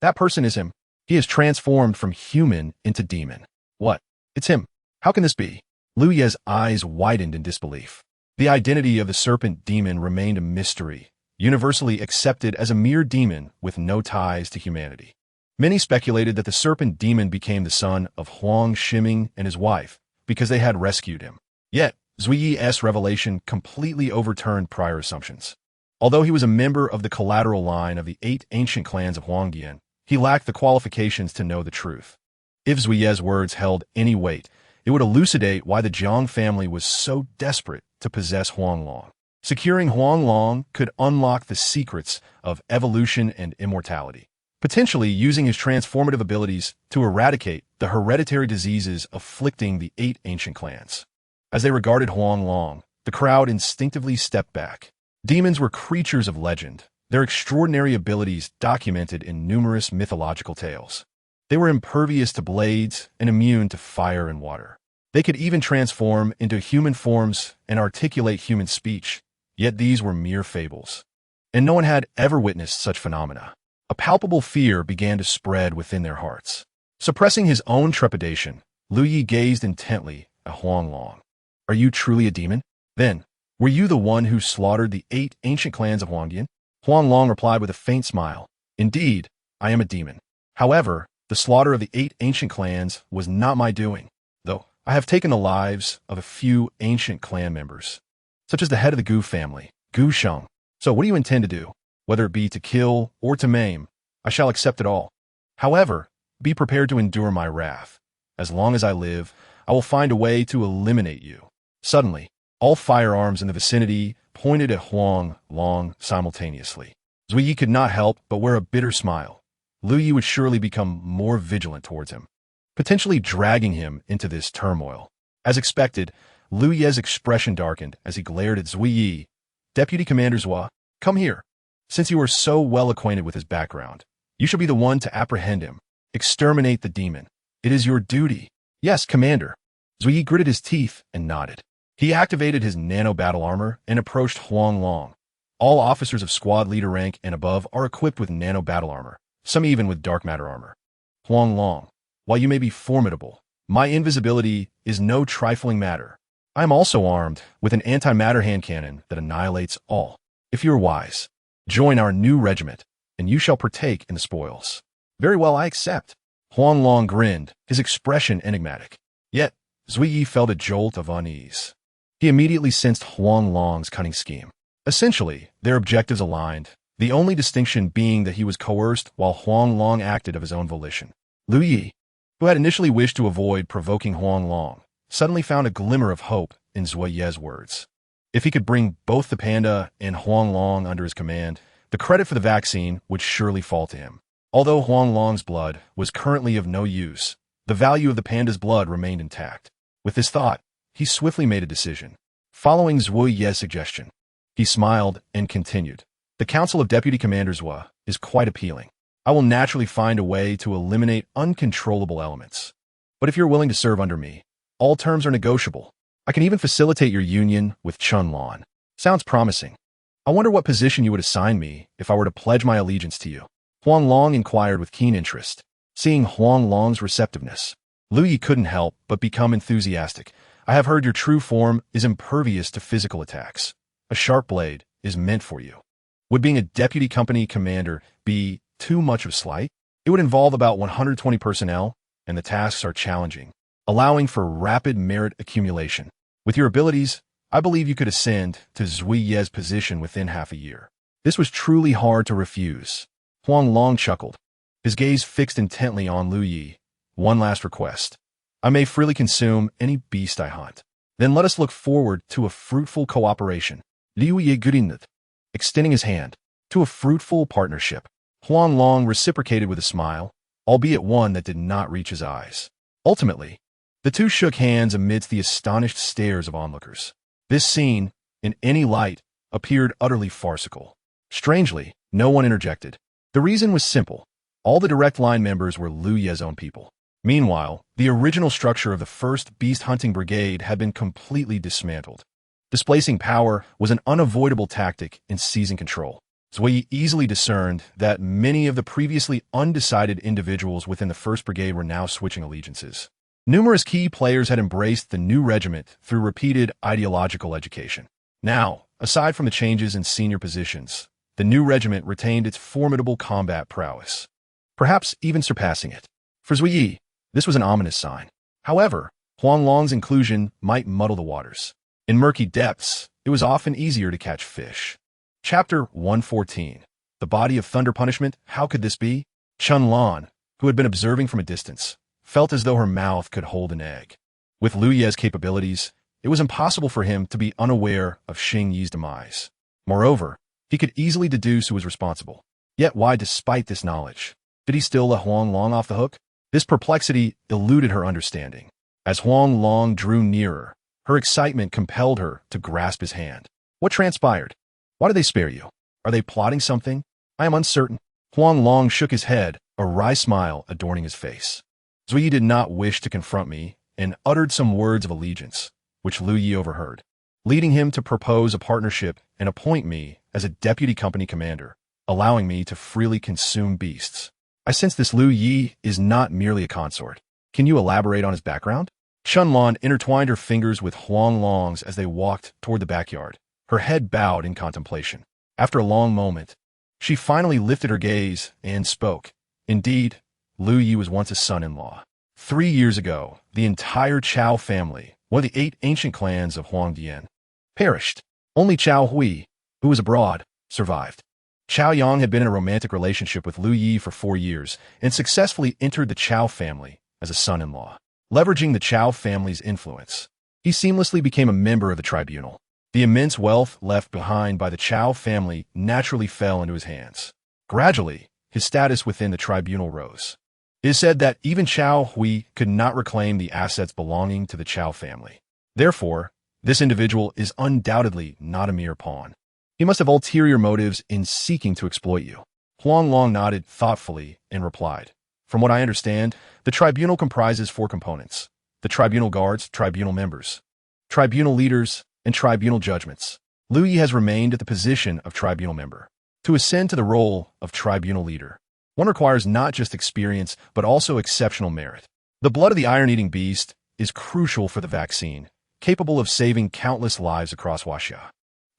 That person is him. He has transformed from human into demon. What? It's him. How can this be? Lu Ye's eyes widened in disbelief. The identity of the serpent demon remained a mystery, universally accepted as a mere demon with no ties to humanity. Many speculated that the serpent demon became the son of Huang Ming and his wife because they had rescued him. Yet, Zuiyi's revelation completely overturned prior assumptions. Although he was a member of the collateral line of the 8 ancient clans of Huangdian, he lacked the qualifications to know the truth. If Zuiyi's words held any weight, it would elucidate why the Jiang family was so desperate to possess Huang Long. Securing Huang Long could unlock the secrets of evolution and immortality. potentially using his transformative abilities to eradicate the hereditary diseases afflicting the 8 ancient clans. As they regarded Huang Long, the crowd instinctively stepped back. Demons were creatures of legend, their extraordinary abilities documented in numerous mythological tales. They were impervious to blades and immune to fire and water. They could even transform into human forms and articulate human speech, yet these were mere fables. And no one had ever witnessed such phenomena. A palpable fear began to spread within their hearts. Suppressing his own trepidation, Lu Yi gazed intently at Huang Long. "Are you truly a demon? Then, were you the one who slaughtered the 8 ancient clans of Huangdian?" Huang Long replied with a faint smile. "Indeed, I am a demon. However, the slaughter of the 8 ancient clans was not my doing, though I have taken the lives of a few ancient clan members, such as the head of the Gu family, Gu Sheng. So what do you intend to do? Whether it be to kill or to maim, I shall accept it all. However, be prepared to endure my wrath. As long as I live, I will find a way to eliminate you." Suddenly, all firearms in the vicinity pointed at Huang Long simultaneously. Zui Yi could not help but wear a bitter smile. Lu Yi would surely become more vigilant towards him, potentially dragging him into this turmoil. As expected, Lu Ye's expression darkened as he glared at Zui Yi. "Deputy Commander Zhua, come here. Since you are so well acquainted with his background, you shall be the one to apprehend him. Exterminate the demon. It is your duty." "Yes, Commander." Zui Yi gritted his teeth and nodded. He activated his nano-battle armor and approached Huang Long. All officers of squad leader rank and above are equipped with nano-battle armor, some even with dark matter armor. "Huang Long, while you may be formidable, my invisibility is no trifling matter. I am also armed with an antimatter hand cannon that annihilates all. If you are wise, join our new regiment, and you shall partake in the spoils." "Very well, I accept." Huang Long grinned, his expression enigmatic. Yet, Zui Yi felt a jolt of unease. He immediately sensed Huang Long's cunning scheme. Essentially, their objectives aligned, the only distinction being that he was coerced while Huang Long acted of his own volition. Lu Yi, who had initially wished to avoid provoking Huang Long, suddenly found a glimmer of hope in Zui Yi's words. If he could bring both the panda and Huang Long under his command, the credit for the vaccine would surely fall to him. Although Huang Long's blood was currently of no use, the value of the panda's blood remained intact. With this thought, he swiftly made a decision. Following Zui Ye's suggestion, he smiled and continued. "The Council of Deputy Commanders Zhua is quite appealing. I will naturally find a way to eliminate uncontrollable elements. But if you're willing to serve under me, all terms are negotiable. I can even facilitate your union with Chun Lan. Sounds promising. I wonder what position you would assign me if I were to pledge my allegiance to you." Huang Long inquired with keen interest. Seeing Huang Long's receptiveness, Lu Yi couldn't help but become enthusiastic. "I have heard your true form is impervious to physical attacks. A sharp blade is meant for you. Would being a deputy company commander be too much of a slight? It would involve about 120 personnel, and the tasks are challenging, allowing for rapid merit accumulation. With your abilities, I believe you could ascend to Zui Ye's position within half a year." This was truly hard to refuse. Huang Long chuckled, his gaze fixed intently on Lu Yi. "One last request. I may freely consume any beast I hunt. Then let us look forward to a fruitful cooperation." Liu Yi grinned, extending his hand. "To a fruitful partnership." Huang Long reciprocated with a smile, albeit one that did not reach his eyes. Ultimately, the two shook hands amidst the astonished stares of onlookers. This scene, in any light, appeared utterly farcical. Strangely, no one interjected. The reason was simple. All the direct line members were Lu Ye's own people. Meanwhile, the original structure of the 1st Beast Hunting Brigade had been completely dismantled. Displacing power was an unavoidable tactic in seizing control. Zui easily discerned that many of the previously undecided individuals within the 1st Brigade were now switching allegiances. Numerous key players had embraced the new regiment through repeated ideological education. Now, aside from the changes in senior positions, the new regiment retained its formidable combat prowess, perhaps even surpassing it. For Zui Yi, this was an ominous sign. However, Huang Long's inclusion might muddle the waters. In murky depths, it was often easier to catch fish. Chapter 114. The Body of Thunder Punishment. How could this be? Chun Lan, who had been observing from a distance, felt as though her mouth could hold an egg. With Lu Ye's capabilities, it was impossible for him to be unaware of Xing Yi's demise. Moreover, he could easily deduce who was responsible. Yet why, despite this knowledge, Did he still let Huang Long off the hook? This perplexity eluded her understanding. As Huang Long drew nearer, her excitement compelled her to grasp his hand. What transpired? Why did they spare you? Are they plotting something? I am uncertain. Huang Long shook his head, a wry smile adorning his face. Zui Yi did not wish to confront me and uttered some words of allegiance, which Lu Yi overheard, leading him to propose a partnership and appoint me as a deputy company commander, allowing me to freely consume beasts. I sense this Lu Yi is not merely a consort. Can you elaborate on his background? Chunlan intertwined her fingers with Huang Long's as they walked toward the backyard, her head bowed in contemplation. After a long moment, she finally lifted her gaze and spoke. Indeed, Lu Yi was once a son-in-law. 3 years ago, the entire Chao family, one of the 8 ancient clans of Huangdian, perished. Only Chao Hui, who was abroad, survived. Chao Yang had been in a romantic relationship with Lu Yi for 4 years and successfully entered the Chao family as a son-in-law. Leveraging the Chao family's influence, he seamlessly became a member of the tribunal. The immense wealth left behind by the Chao family naturally fell into his hands. Gradually, his status within the tribunal rose. It is said that even Chao Hui could not reclaim the assets belonging to the Chao family. Therefore, this individual is undoubtedly not a mere pawn. He must have ulterior motives in seeking to exploit you. Huang Long nodded thoughtfully and replied, From what I understand, the tribunal comprises 4 components: the tribunal guards, tribunal members, tribunal leaders, and tribunal judgments. Lu Yi has remained at the position of tribunal member. To ascend to the role of tribunal leader, one requires not just experience, but also exceptional merit. The blood of the iron-eating beast is crucial for the vaccine, capable of saving countless lives across Huaxia.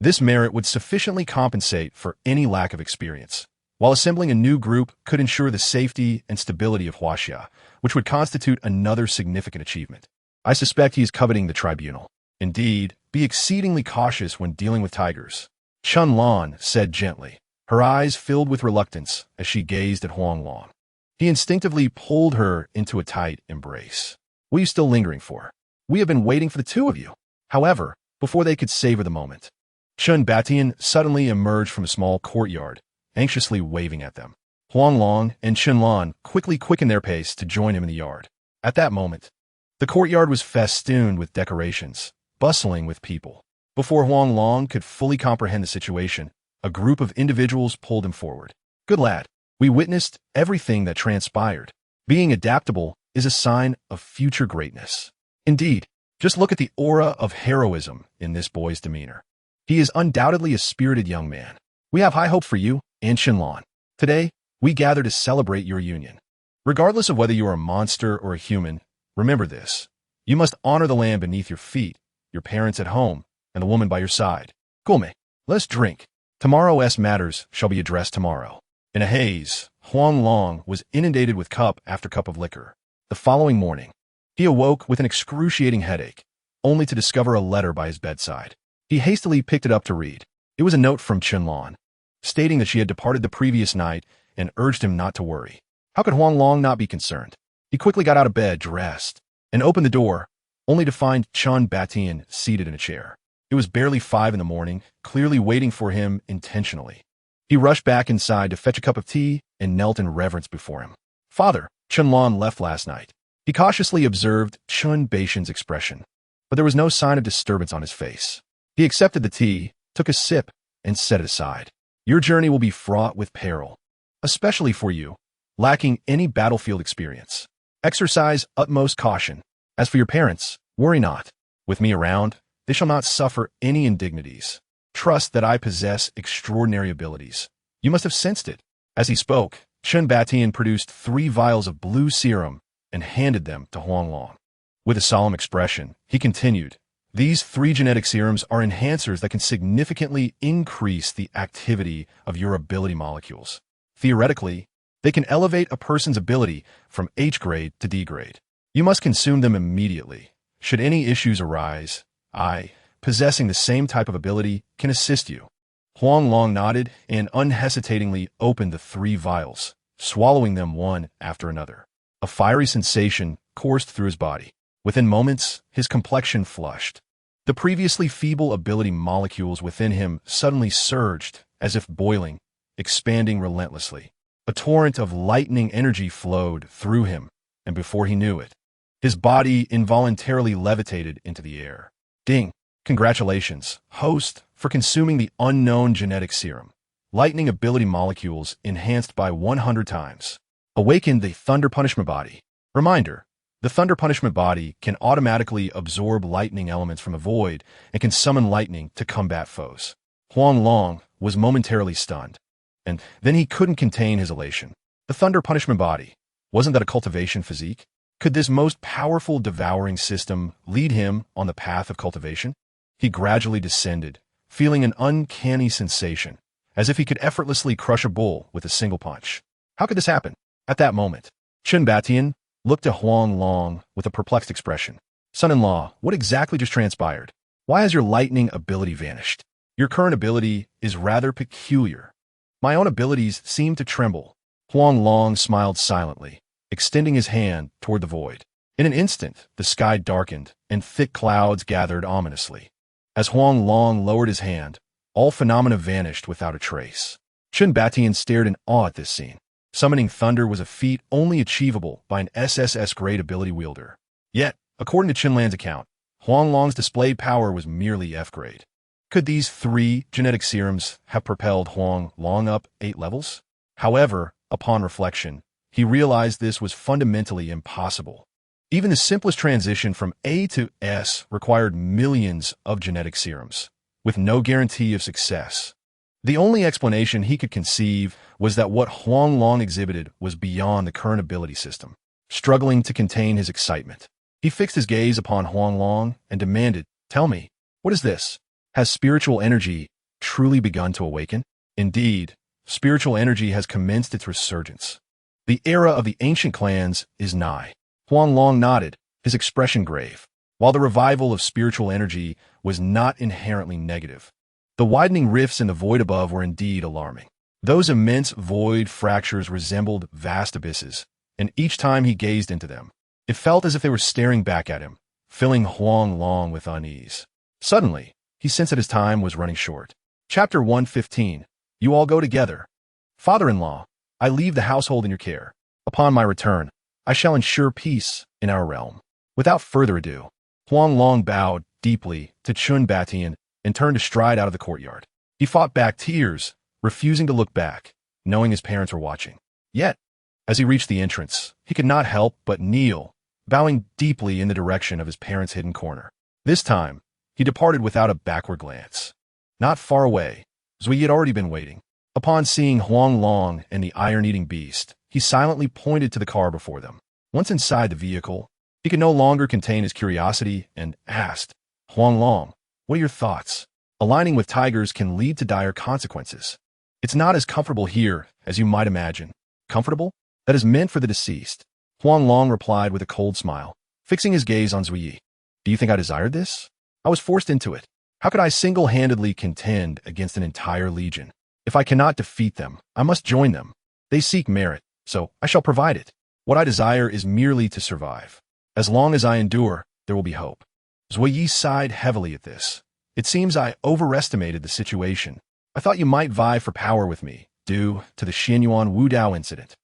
This merit would sufficiently compensate for any lack of experience, while assembling a new group could ensure the safety and stability of Huaxia, which would constitute another significant achievement. I suspect he is coveting the tribunal. Indeed, be exceedingly cautious when dealing with tigers, Chun Lan said gently, her eyes filled with reluctance as she gazed at Huang Long. He instinctively pulled her into a tight embrace. What are you still lingering for? We have been waiting for the 2 of you. However, before they could savor the moment, Chun Batian suddenly emerged from a small courtyard, anxiously waving at them. Huang Long and Chun Lan quickly quickened their pace to join him in the yard. At that moment, the courtyard was festooned with decorations, bustling with people. Before Huang Long could fully comprehend the situation, a group of individuals pulled him forward. Good lad, we witnessed everything that transpired. Being adaptable is a sign of future greatness. Indeed, just look at the aura of heroism in this boy's demeanor. He is undoubtedly a spirited young man. We have high hope for you and Shinlan. Today, we gather to celebrate your union. Regardless of whether you are a monster or a human, remember this. You must honor the land beneath your feet, your parents at home, and the woman by your side. Gome, let's drink. Tomorrow's matters shall be addressed tomorrow. In a haze, Huang Long was inundated with cup after cup of liquor. The following morning, he awoke with an excruciating headache, only to discover a letter by his bedside. He hastily picked it up to read. It was a note from Chinlan, stating that she had departed the previous night and urged him not to worry. How could Huang Long not be concerned? He quickly got out of bed, dressed, and opened the door, only to find Chun Batian seated in a chair. It was barely 5 in the morning, clearly waiting for him intentionally. He rushed back inside to fetch a cup of tea and knelt in reverence before him. Father, Chunlan left last night. He cautiously observed Chun Baishan's expression, but there was no sign of disturbance on his face. He accepted the tea, took a sip, and set it aside. Your journey will be fraught with peril, especially for you, lacking any battlefield experience. Exercise utmost caution. As for your parents, worry not. With me around, they shall not suffer any indignities. Trust that I possess extraordinary abilities. You must have sensed it. As he spoke, Chun Batian produced 3 vials of blue serum and handed them to Huang Long. With a solemn expression, he continued, These 3 genetic serums are enhancers that can significantly increase the activity of your ability molecules. Theoretically, they can elevate a person's ability from H grade to D grade. You must consume them immediately. Should any issues arise, I, possessing the same type of ability, can assist you. Huang Long nodded and unhesitatingly opened the 3 vials, swallowing them one after another. A fiery sensation coursed through his body. Within moments, his complexion flushed. The previously feeble ability molecules within him suddenly surged, as if boiling, expanding relentlessly. A torrent of lightning energy flowed through him, and before he knew it, his body involuntarily levitated into the air. Ding! Congratulations, host, for consuming the unknown genetic serum. Lightning ability molecules enhanced by 100 times. Awakened the Thunder Punishment Body. Reminder, the Thunder Punishment Body can automatically absorb lightning elements from a void and can summon lightning to combat foes. Huang Long was momentarily stunned, and then he couldn't contain his elation. The Thunder Punishment Body, wasn't that a cultivation physique? Could this most powerful devouring system lead him on the path of cultivation? He gradually descended, feeling an uncanny sensation, as if he could effortlessly crush a bull with a single punch. How could this happen? At that moment, Chun Batian looked at Huang Long with a perplexed expression. Son-in-law, what exactly just transpired? Why has your lightning ability vanished? Your current ability is rather peculiar. My own abilities seem to tremble. Huang Long smiled silently, extending his hand toward the void. In an instant, the sky darkened, and thick clouds gathered ominously. As Huang Long lowered his hand, all phenomena vanished without a trace. Chun Batian stared in awe at this scene. Summoning thunder was a feat only achievable by an SSS-grade ability wielder. Yet, according to Qinlan's account, Huang Long's displayed power was merely F-grade. Could these 3 genetic serums have propelled Huang Long up 8 levels? However, upon reflection, he realized this was fundamentally impossible. Even the simplest transition from A to S required millions of genetic serums, with no guarantee of success. The only explanation he could conceive was that what Huang Long exhibited was beyond the current ability system. Struggling to contain his excitement, he fixed his gaze upon Huang Long and demanded, "Tell me, what is this? Has spiritual energy truly begun to awaken?" Indeed, spiritual energy has commenced its resurgence. The era of the ancient clans is nigh. Huang Long nodded, his expression grave. While the revival of spiritual energy was not inherently negative, the widening rifts in the void above were indeed alarming. Those immense void fractures resembled vast abysses, and each time he gazed into them, it felt as if they were staring back at him, filling Huang Long with unease. Suddenly, he sensed that his time was running short. Chapter 115. You all go together. Father-in-law, I leave the household in your care. Upon my return, I shall ensure peace in our realm. Without further ado, Huang Long bowed deeply to Chun Batian and turned to stride out of the courtyard. He fought back tears, refusing to look back, knowing his parents were watching. Yet, as he reached the entrance, he could not help but kneel, bowing deeply in the direction of his parents' hidden corner. This time, he departed without a backward glance. Not far away, Zui had already been waiting. Upon seeing Huang Long and the iron-eating beast, he silently pointed to the car before them. Once inside the vehicle, he could no longer contain his curiosity and asked, "Huang Long, what are your thoughts? Aligning with tigers can lead to dire consequences. It's not as comfortable here as you might imagine." "Comfortable? That is meant for the deceased," Huang Long replied with a cold smile, fixing his gaze on Zui. "Do you think I desired this? I was forced into it. How could I single-handedly contend against an entire legion? If I cannot defeat them, I must join them. They seek merit, so I shall provide it. What I desire is merely to survive. As long as I endure, there will be hope." Zui sighed heavily at this. "It seems I overestimated the situation. I thought you might vie for power with me, due to the Xianyuan Wudao incident.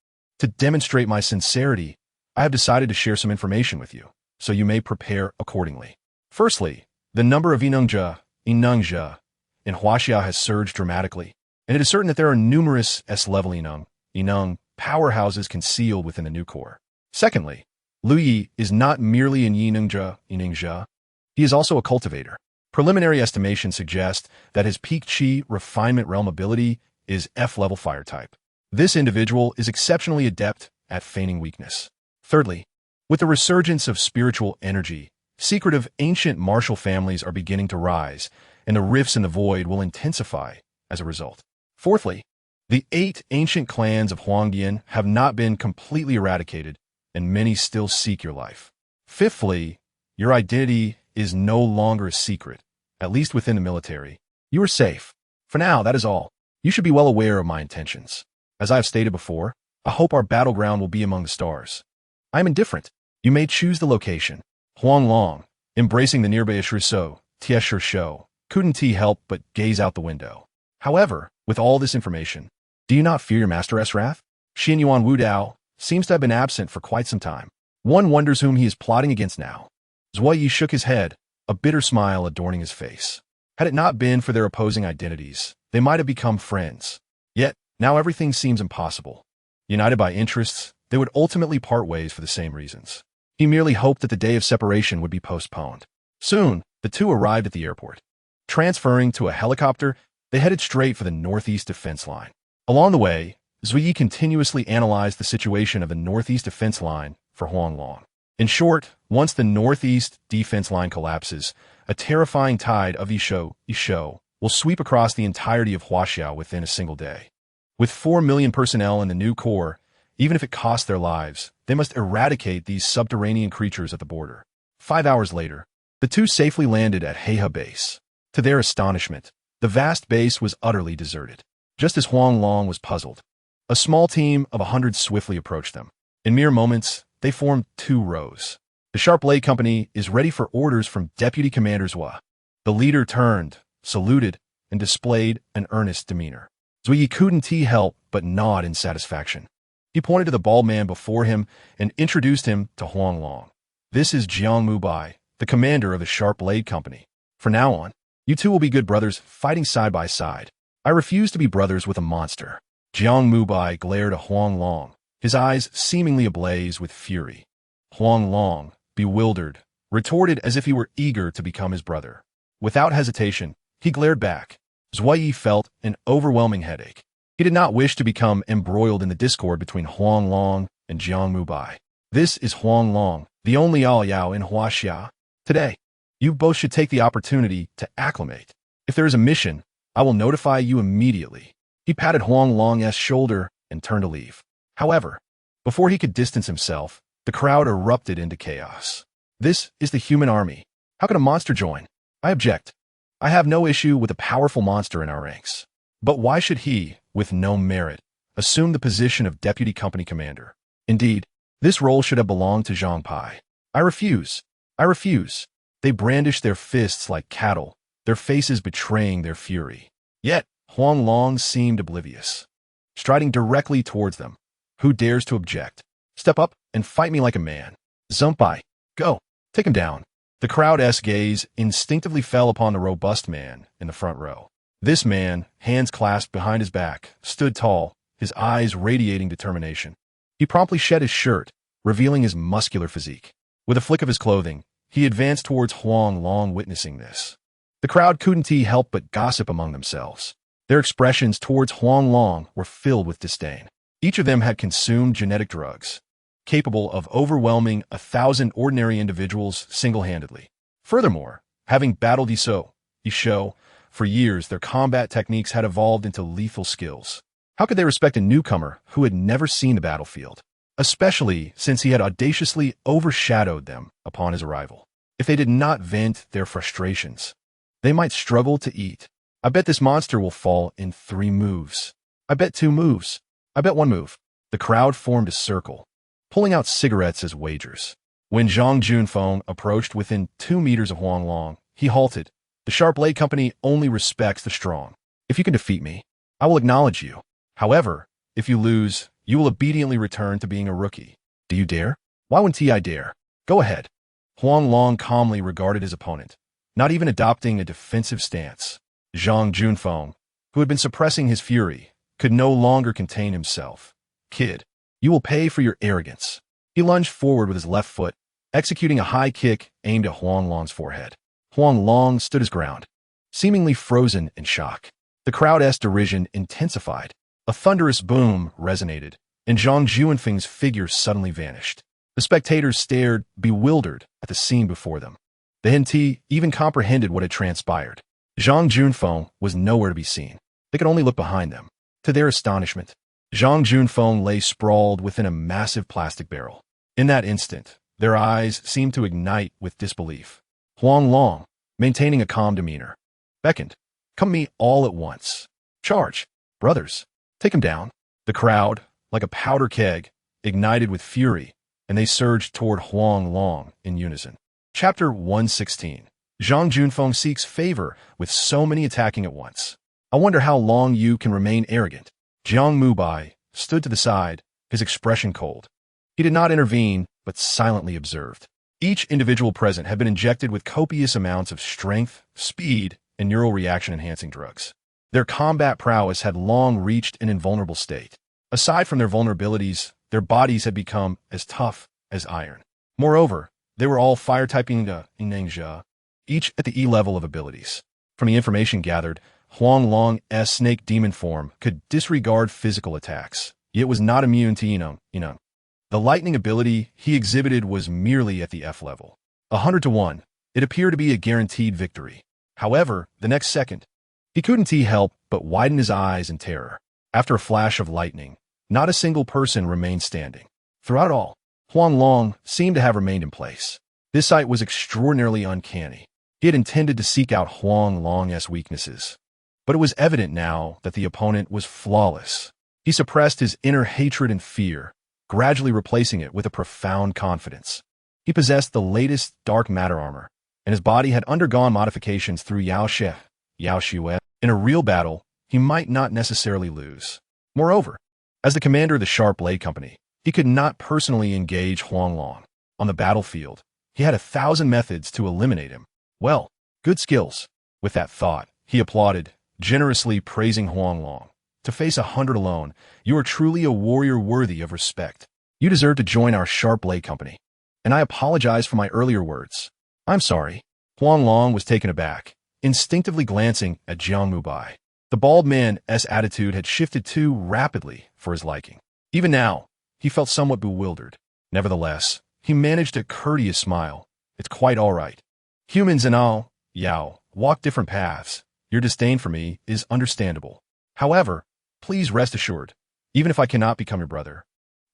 To demonstrate my sincerity, I have decided to share some information with you, so you may prepare accordingly. Firstly, the number of Inungja in Huaxia has surged dramatically, and it is certain that there are numerous S-level Inung powerhouses concealed within the new core. Secondly, Lu Yi is not merely an Inungja, he is also a cultivator. Preliminary estimations suggest that his peak Qi refinement realm ability is F-level fire type. This individual is exceptionally adept at feigning weakness. Thirdly, with the resurgence of spiritual energy, secretive ancient martial families are beginning to rise, and the rifts in the void will intensify as a result. Fourthly, the 8 ancient clans of Huangdian have not been completely eradicated, and many still seek your life. Fifthly, your identity is no longer a secret, at least within the military. You are safe. For now, that is all. You should be well aware of my intentions. As I have stated before, I hope our battleground will be among the stars. I am indifferent. You may choose the location." Huang Long, embracing the nearby Shou, Tieshur Shou, couldn't he help but gaze out the window. However, with all this information, do you not fear your master's wrath? Xin Yuan Wudao seems to have been absent for quite some time. One wonders whom he is plotting against now. Zhuo Yi shook his head, a bitter smile adorning his face. Had it not been for their opposing identities, they might have become friends. Yet, now everything seems impossible. United by interests, they would ultimately part ways for the same reasons. He merely hoped that the day of separation would be postponed. Soon, the two arrived at the airport. Transferring to a helicopter, they headed straight for the Northeast Defense Line. Along the way, Zhuo Yi continuously analyzed the situation of the Northeast Defense Line for Huang Long. In short, once the Northeast Defense Line collapses, a terrifying tide of Isho will sweep across the entirety of Huaxiao within a single day. With 4 million personnel in the new corps, even if it costs their lives, they must eradicate these subterranean creatures at the border. 5 hours later, the two safely landed at Heihe Base. To their astonishment, the vast base was utterly deserted. Just as Huang Long was puzzled, a small team of 100 swiftly approached them. In mere moments, they formed 2 rows. The Sharp Blade Company is ready for orders from Deputy Commander Zhua. The leader turned, saluted, and displayed an earnest demeanor. Zhuo Yi couldn't help but nod in satisfaction. He pointed to the bald man before him and introduced him to Huang Long. This is Jiang Mubai, the commander of the Sharp Blade Company. From now on, you two will be good brothers fighting side by side. I refuse to be brothers with a monster. Jiang Mubai glared at Huang Long, his eyes seemingly ablaze with fury. Huang Long, bewildered, retorted as if he were eager to become his brother. Without hesitation, he glared back. Zhuo Yi felt an overwhelming headache. He did not wish to become embroiled in the discord between Huang Long and Jiang Mubai. This is Huang Long, the only Yao in Huaxia. Today, you both should take the opportunity to acclimate. If there is a mission, I will notify you immediately. He patted Huang Long's shoulder and turned to leave. However, before he could distance himself, the crowd erupted into chaos. This is the human army. How can a monster join? I object. I have no issue with a powerful monster in our ranks. But why should he, with no merit, assume the position of deputy company commander? Indeed, this role should have belonged to Zhang Pai. I refuse. I refuse. They brandished their fists like cattle, their faces betraying their fury. Yet, Huang Long seemed oblivious. Striding directly towards them. Who dares to object? Step up and fight me like a man. Zhang go. Take him down. The crowd's gaze instinctively fell upon the robust man in the front row. This man, hands clasped behind his back, stood tall, his eyes radiating determination. He promptly shed his shirt, revealing his muscular physique. With a flick of his clothing, he advanced towards Huang Long, witnessing this. The crowd couldn't help but gossip among themselves. Their expressions towards Huang Long were filled with disdain. Each of them had consumed genetic drugs, capable of overwhelming 1,000 ordinary individuals single-handedly. Furthermore, having battled Isho, for years their combat techniques had evolved into lethal skills. How could they respect a newcomer who had never seen the battlefield, especially since he had audaciously overshadowed them upon his arrival? If they did not vent their frustrations, they might struggle to eat. I bet this monster will fall in 3 moves. I bet 2 moves. I bet 1 move. The crowd formed a circle, pulling out cigarettes as wagers. When Zhang Junfeng approached within 2 meters of Huang Long, he halted. The Sharp Blade Company only respects the strong. If you can defeat me, I will acknowledge you. However, if you lose, you will obediently return to being a rookie. Do you dare? Why wouldn't I dare? Go ahead. Huang Long calmly regarded his opponent, not even adopting a defensive stance. Zhang Junfeng, who had been suppressing his fury, could no longer contain himself. Kid, you will pay for your arrogance. He lunged forward with his left foot, executing a high kick aimed at Huang Long's forehead. Huang Long stood his ground, seemingly frozen in shock. The crowd's derision intensified. A thunderous boom resonated, and Zhang Junfeng's figure suddenly vanished. The spectators stared, bewildered, at the scene before them. The Henti even comprehended what had transpired. Zhang Junfeng was nowhere to be seen. They could only look behind them. To their astonishment, Zhang Junfeng lay sprawled within a massive plastic barrel. In that instant, their eyes seemed to ignite with disbelief. Huang Long, maintaining a calm demeanor, beckoned. Come me all at once. Charge. Brothers, take him down. The crowd, like a powder keg, ignited with fury, and they surged toward Huang Long in unison. Chapter 116. Zhang Junfeng seeks favor with so many attacking at once. I wonder how long you can remain arrogant. Jiang Mubai stood to the side, his expression cold. He did not intervene, but silently observed. Each individual present had been injected with copious amounts of strength, speed, and neural reaction-enhancing drugs. Their combat prowess had long reached an invulnerable state. Aside from their vulnerabilities, their bodies had become as tough as iron. Moreover, they were all fire-typing ninja, each at the E level of abilities. From the information gathered, Huang Long's snake demon form could disregard physical attacks, yet was not immune to Inung. The lightning ability he exhibited was merely at the F level. 100-1, it appeared to be a guaranteed victory. However, the next second, he couldn't help but widen his eyes in terror. After a flash of lightning, not a single person remained standing. Throughout it all, Huang Long seemed to have remained in place. This sight was extraordinarily uncanny. He had intended to seek out Huang Long's weaknesses, but it was evident now that the opponent was flawless. He suppressed his inner hatred and fear, gradually replacing it with a profound confidence. He possessed the latest dark matter armor, and his body had undergone modifications through Yao Xue. In a real battle, he might not necessarily lose. Moreover, as the commander of the Sharp Blade Company, he could not personally engage Huang Long. On the battlefield, he had 1,000 methods to eliminate him. Well, good skills. With that thought, he applauded, generously praising Huang Long. To face 100 alone, you are truly a warrior worthy of respect. You deserve to join our Sharp Blade Company. And I apologize for my earlier words. I'm sorry. Huang Long was taken aback, instinctively glancing at Jiang Mubai. The bald man's attitude had shifted too rapidly for his liking. Even now, he felt somewhat bewildered. Nevertheless, he managed a courteous smile. It's quite all right. Humans and all, Yao, walk different paths. Your disdain for me is understandable. However, please rest assured, even if I cannot become your brother,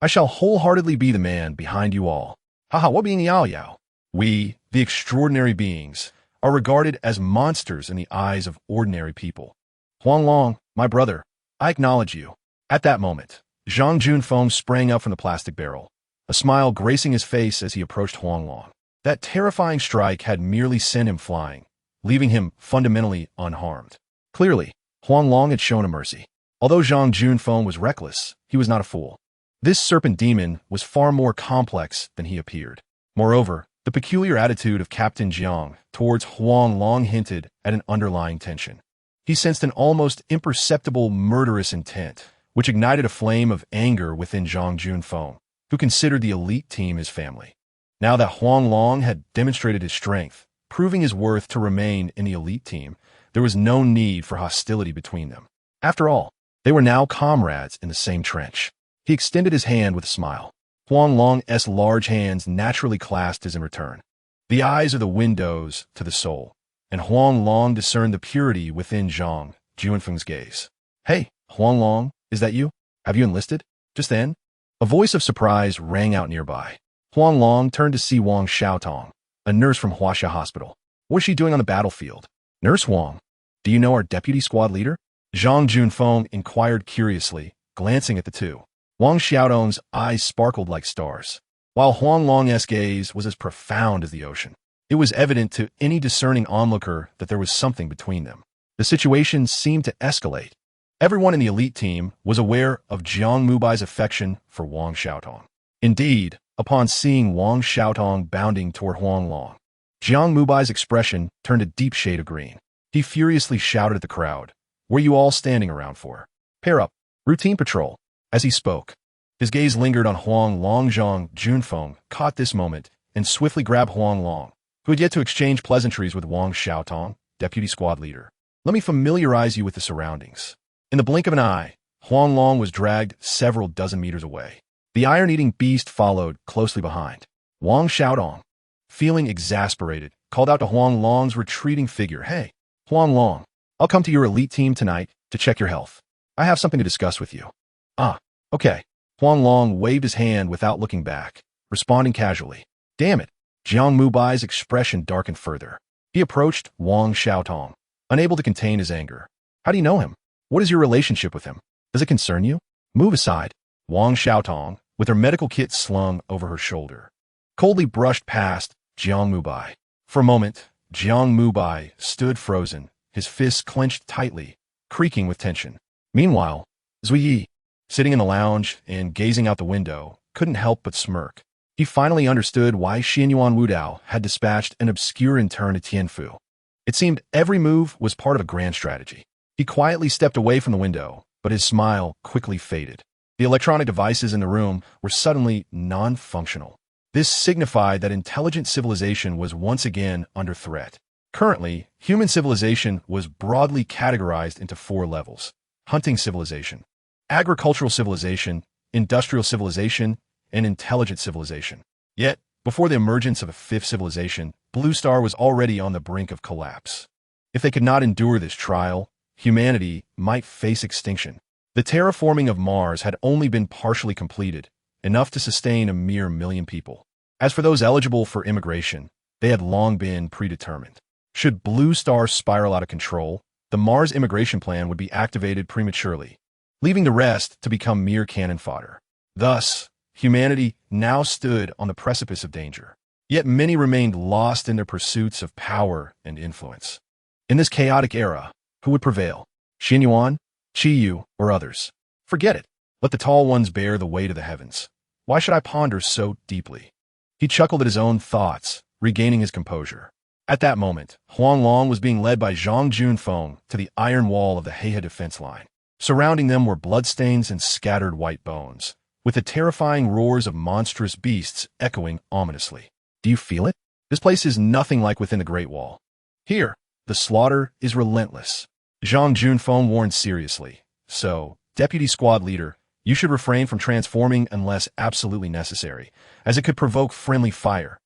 I shall wholeheartedly be the man behind you all. Haha, what being Yao? We, the extraordinary beings, are regarded as monsters in the eyes of ordinary people. Huang Long, my brother, I acknowledge you. At that moment, Zhang Junfeng sprang up from the plastic barrel, a smile gracing his face as he approached Huang Long. That terrifying strike had merely sent him flying, leaving him fundamentally unharmed. Clearly, Huang Long had shown a mercy. Although Zhang Junfeng was reckless, he was not a fool. This serpent demon was far more complex than he appeared. Moreover, the peculiar attitude of Captain Jiang towards Huang Long hinted at an underlying tension. He sensed an almost imperceptible murderous intent, which ignited a flame of anger within Zhang Junfeng, who considered the elite team his family. Now that Huang Long had demonstrated his strength, proving his worth to remain in the elite team, there was no need for hostility between them. After all, they were now comrades in the same trench. He extended his hand with a smile. Huang Long's large hands naturally clasped his in return. The eyes are the windows to the soul, and Huang Long discerned the purity within Zhang Junfeng's gaze. Hey, Huang Long, is that you? Have you enlisted? Just then, a voice of surprise rang out nearby. Huang Long turned to see Wang Xiaotong, a nurse from Huaxia Hospital. What is she doing on the battlefield? Nurse Wang, do you know our deputy squad leader? Zhang Junfeng inquired curiously, glancing at the two. Wang Xiaotong's eyes sparkled like stars, while Huang Long's gaze was as profound as the ocean. It was evident to any discerning onlooker that there was something between them. The situation seemed to escalate. Everyone in the elite team was aware of Jiang Mubai's affection for Wang Xiaotong. Indeed, upon seeing Wang Xiaotong bounding toward Huang Long, Jiang Mubai's expression turned a deep shade of green. He furiously shouted at the crowd, "What are you all standing around for? Pair up, routine patrol." As he spoke, his gaze lingered on Huang Long. Zhang Junfeng caught this moment and swiftly grabbed Huang Long, who had yet to exchange pleasantries with Wang Xiaotong, deputy squad leader. "Let me familiarize you with the surroundings." In the blink of an eye, Huang Long was dragged several dozen meters away. The iron-eating beast followed closely behind. Wang Xiaotong, feeling exasperated, called out to Huang Long's retreating figure, "Hey, Huang Long, I'll come to your elite team tonight to check your health. I have something to discuss with you." "Ah, okay." Huang Long waved his hand without looking back, responding casually. Damn it. Jiang Mubai's expression darkened further. He approached Wang Xiaotong, unable to contain his anger. "How do you know him? What is your relationship with him? Does it concern you?" "Move aside." Wang Xiaotong, with her medical kit slung over her shoulder, coldly brushed past Jiang Mubai. For a moment, Jiang Mubai stood frozen, his fists clenched tightly, creaking with tension. Meanwhile, Zui Yi, sitting in the lounge and gazing out the window, couldn't help but smirk. He finally understood why Xianyuan Wudao had dispatched an obscure intern to Tianfu. It seemed every move was part of a grand strategy. He quietly stepped away from the window, but his smile quickly faded. The electronic devices in the room were suddenly non-functional. This signified that intelligent civilization was once again under threat. Currently, human civilization was broadly categorized into 4 levels: hunting civilization, agricultural civilization, industrial civilization, and intelligent civilization. Yet, before the emergence of a 5th civilization, Blue Star was already on the brink of collapse. If they could not endure this trial, humanity might face extinction. The terraforming of Mars had only been partially completed, enough to sustain a mere 1,000,000 people. As for those eligible for immigration, they had long been predetermined. Should Blue Star spiral out of control, the Mars immigration plan would be activated prematurely, leaving the rest to become mere cannon fodder. Thus, humanity now stood on the precipice of danger. Yet many remained lost in their pursuits of power and influence. In this chaotic era, who would prevail? Xianyuan, Qiyu, or others? Forget it. Let the tall ones bear the weight of the heavens. Why should I ponder so deeply? He chuckled at his own thoughts, regaining his composure. At that moment, Huang Long was being led by Zhang Junfeng to the iron wall of the Heihe defense line. Surrounding them were bloodstains and scattered white bones, with the terrifying roars of monstrous beasts echoing ominously. Do you feel it? This place is nothing like within the Great Wall. Here, the slaughter is relentless. Zhang Junfeng warned seriously. So, Deputy Squad Leader, you should refrain from transforming unless absolutely necessary, as it could provoke friendly fire.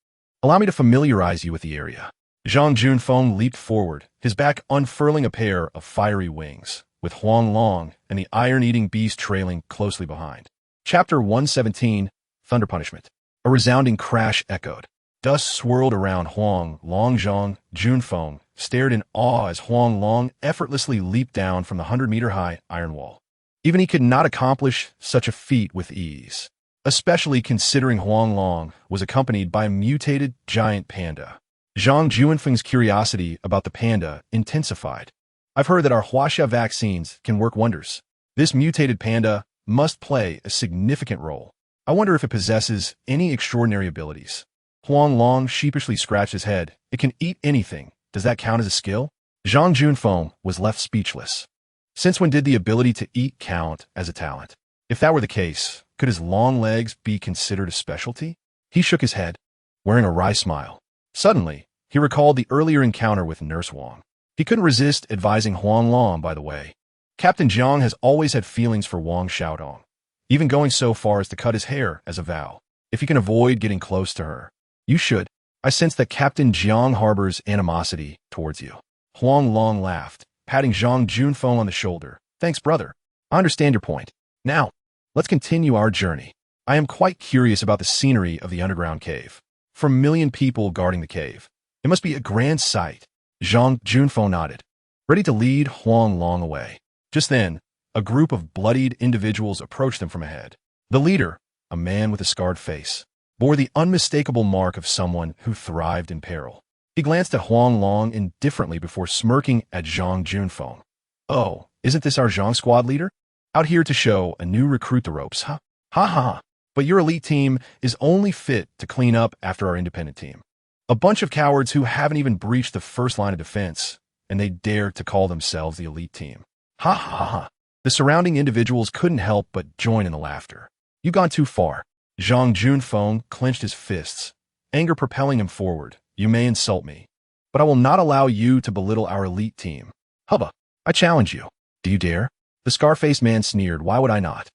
Allow me to familiarize you with the area. Zhang Junfeng leaped forward, his back unfurling a pair of fiery wings, with Huang Long and the iron-eating beast trailing closely behind. Chapter 117, Thunder Punishment. A resounding crash echoed. Dust swirled around Huang Long. Zhang Junfeng stared in awe as Huang Long effortlessly leaped down from the 100-meter-high iron wall. Even he could not accomplish such a feat with ease, especially considering Huang Long was accompanied by a mutated giant panda. Zhang Junfeng's curiosity about the panda intensified. I've heard that our Huaxia vaccines can work wonders. This mutated panda must play a significant role. I wonder if it possesses any extraordinary abilities. Huang Long sheepishly scratched his head. It can eat anything. Does that count as a skill? Zhang Junfeng was left speechless. Since when did the ability to eat count as a talent? If that were the case, could his long legs be considered a specialty? He shook his head, wearing a wry smile. Suddenly, he recalled the earlier encounter with Nurse Wang. He couldn't resist advising Huang Long, by the way. Captain Jiang has always had feelings for Wang Xiaodong, even going so far as to cut his hair as a vow. If you can avoid getting close to her, you should. I sense that Captain Jiang harbors animosity towards you. Huang Long laughed, patting Zhang Junfeng on the shoulder. Thanks, brother. I understand your point. Now, let's continue our journey. I am quite curious about the scenery of the underground cave. For 1,000,000 people guarding the cave, it must be a grand sight. Zhang Junfeng nodded, ready to lead Huang Long away. Just then, a group of bloodied individuals approached them from ahead. The leader, a man with a scarred face, bore the unmistakable mark of someone who thrived in peril. He glanced at Huang Long indifferently before smirking at Zhang Junfeng. Oh, isn't this our Zhang squad leader? Out here to show a new recruit the ropes, huh? Ha ha ha. But your elite team is only fit to clean up after our independent team. A bunch of cowards who haven't even breached the first line of defense, and they dare to call themselves the elite team. Ha ha ha. The surrounding individuals couldn't help but join in the laughter. You've gone too far. Zhang Junfeng clenched his fists, anger propelling him forward. You may insult me, but I will not allow you to belittle our elite team. Hubba, I challenge you. Do you dare? The scar-faced man sneered. Why would I not?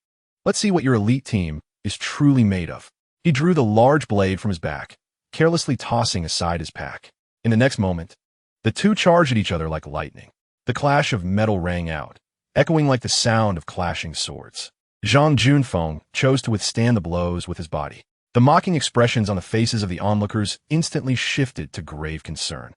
Let's see what your elite team is truly made of. He drew the large blade from his back, carelessly tossing aside his pack. In the next moment, the two charged at each other like lightning. The clash of metal rang out, echoing like the sound of clashing swords. Zhang Junfeng chose to withstand the blows with his body. The mocking expressions on the faces of the onlookers instantly shifted to grave concern.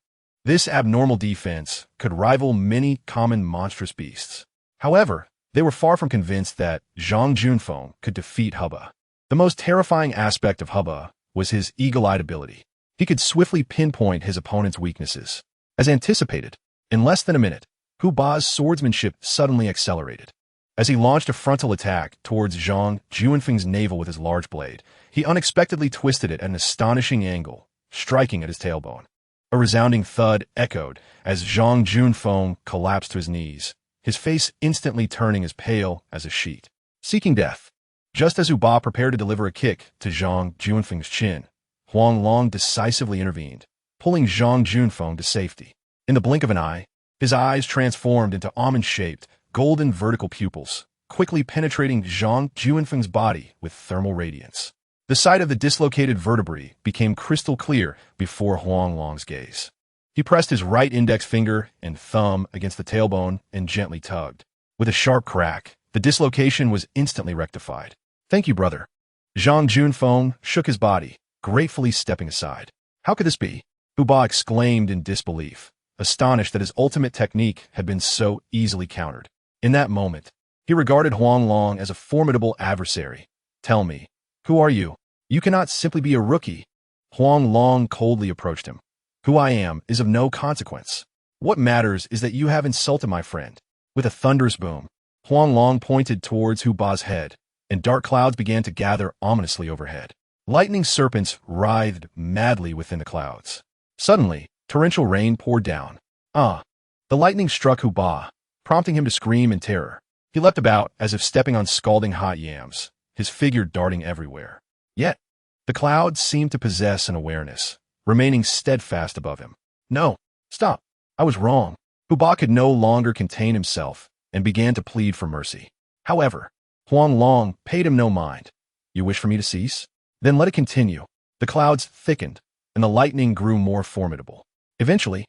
This abnormal defense could rival many common monstrous beasts. However, they were far from convinced that Zhang Junfeng could defeat Hubba. The most terrifying aspect of Hubba was his eagle-eyed ability. He could swiftly pinpoint his opponent's weaknesses. As anticipated, in less than a minute, Hubba's swordsmanship suddenly accelerated. As he launched a frontal attack towards Zhang Juanfeng's navel with his large blade, he unexpectedly twisted it at an astonishing angle, striking at his tailbone. A resounding thud echoed as Zhang Junfeng collapsed to his knees, his face instantly turning as pale as a sheet. Seeking death. Just as Ba prepared to deliver a kick to Zhang Junfeng's chin, Huang Long decisively intervened, pulling Zhang Junfeng to safety. In the blink of an eye, his eyes transformed into almond-shaped, golden vertical pupils, quickly penetrating Zhang Juanfeng's body with thermal radiance. The sight of the dislocated vertebrae became crystal clear before Huang Long's gaze. He pressed his right index finger and thumb against the tailbone and gently tugged. With a sharp crack, the dislocation was instantly rectified. "Thank you, brother." Zhang Junfeng shook his body, gratefully stepping aside. "How could this be?" Ba exclaimed in disbelief, astonished that his ultimate technique had been so easily countered. In that moment, he regarded Huang Long as a formidable adversary. "Tell me, who are you? You cannot simply be a rookie." Huang Long coldly approached him. "Who I am is of no consequence. What matters is that you have insulted my friend." With a thunderous boom, Huang Long pointed towards Ba's head, and dark clouds began to gather ominously overhead. Lightning serpents writhed madly within the clouds. Suddenly, torrential rain poured down. The lightning struck Ba, prompting him to scream in terror. He leapt about as if stepping on scalding hot yams, his figure darting everywhere. Yet, the clouds seemed to possess an awareness, remaining steadfast above him. "No, stop. I was wrong." Ba could no longer contain himself and began to plead for mercy. However, Huang Long paid him no mind. "You wish for me to cease? Then let it continue." The clouds thickened, and the lightning grew more formidable. Eventually,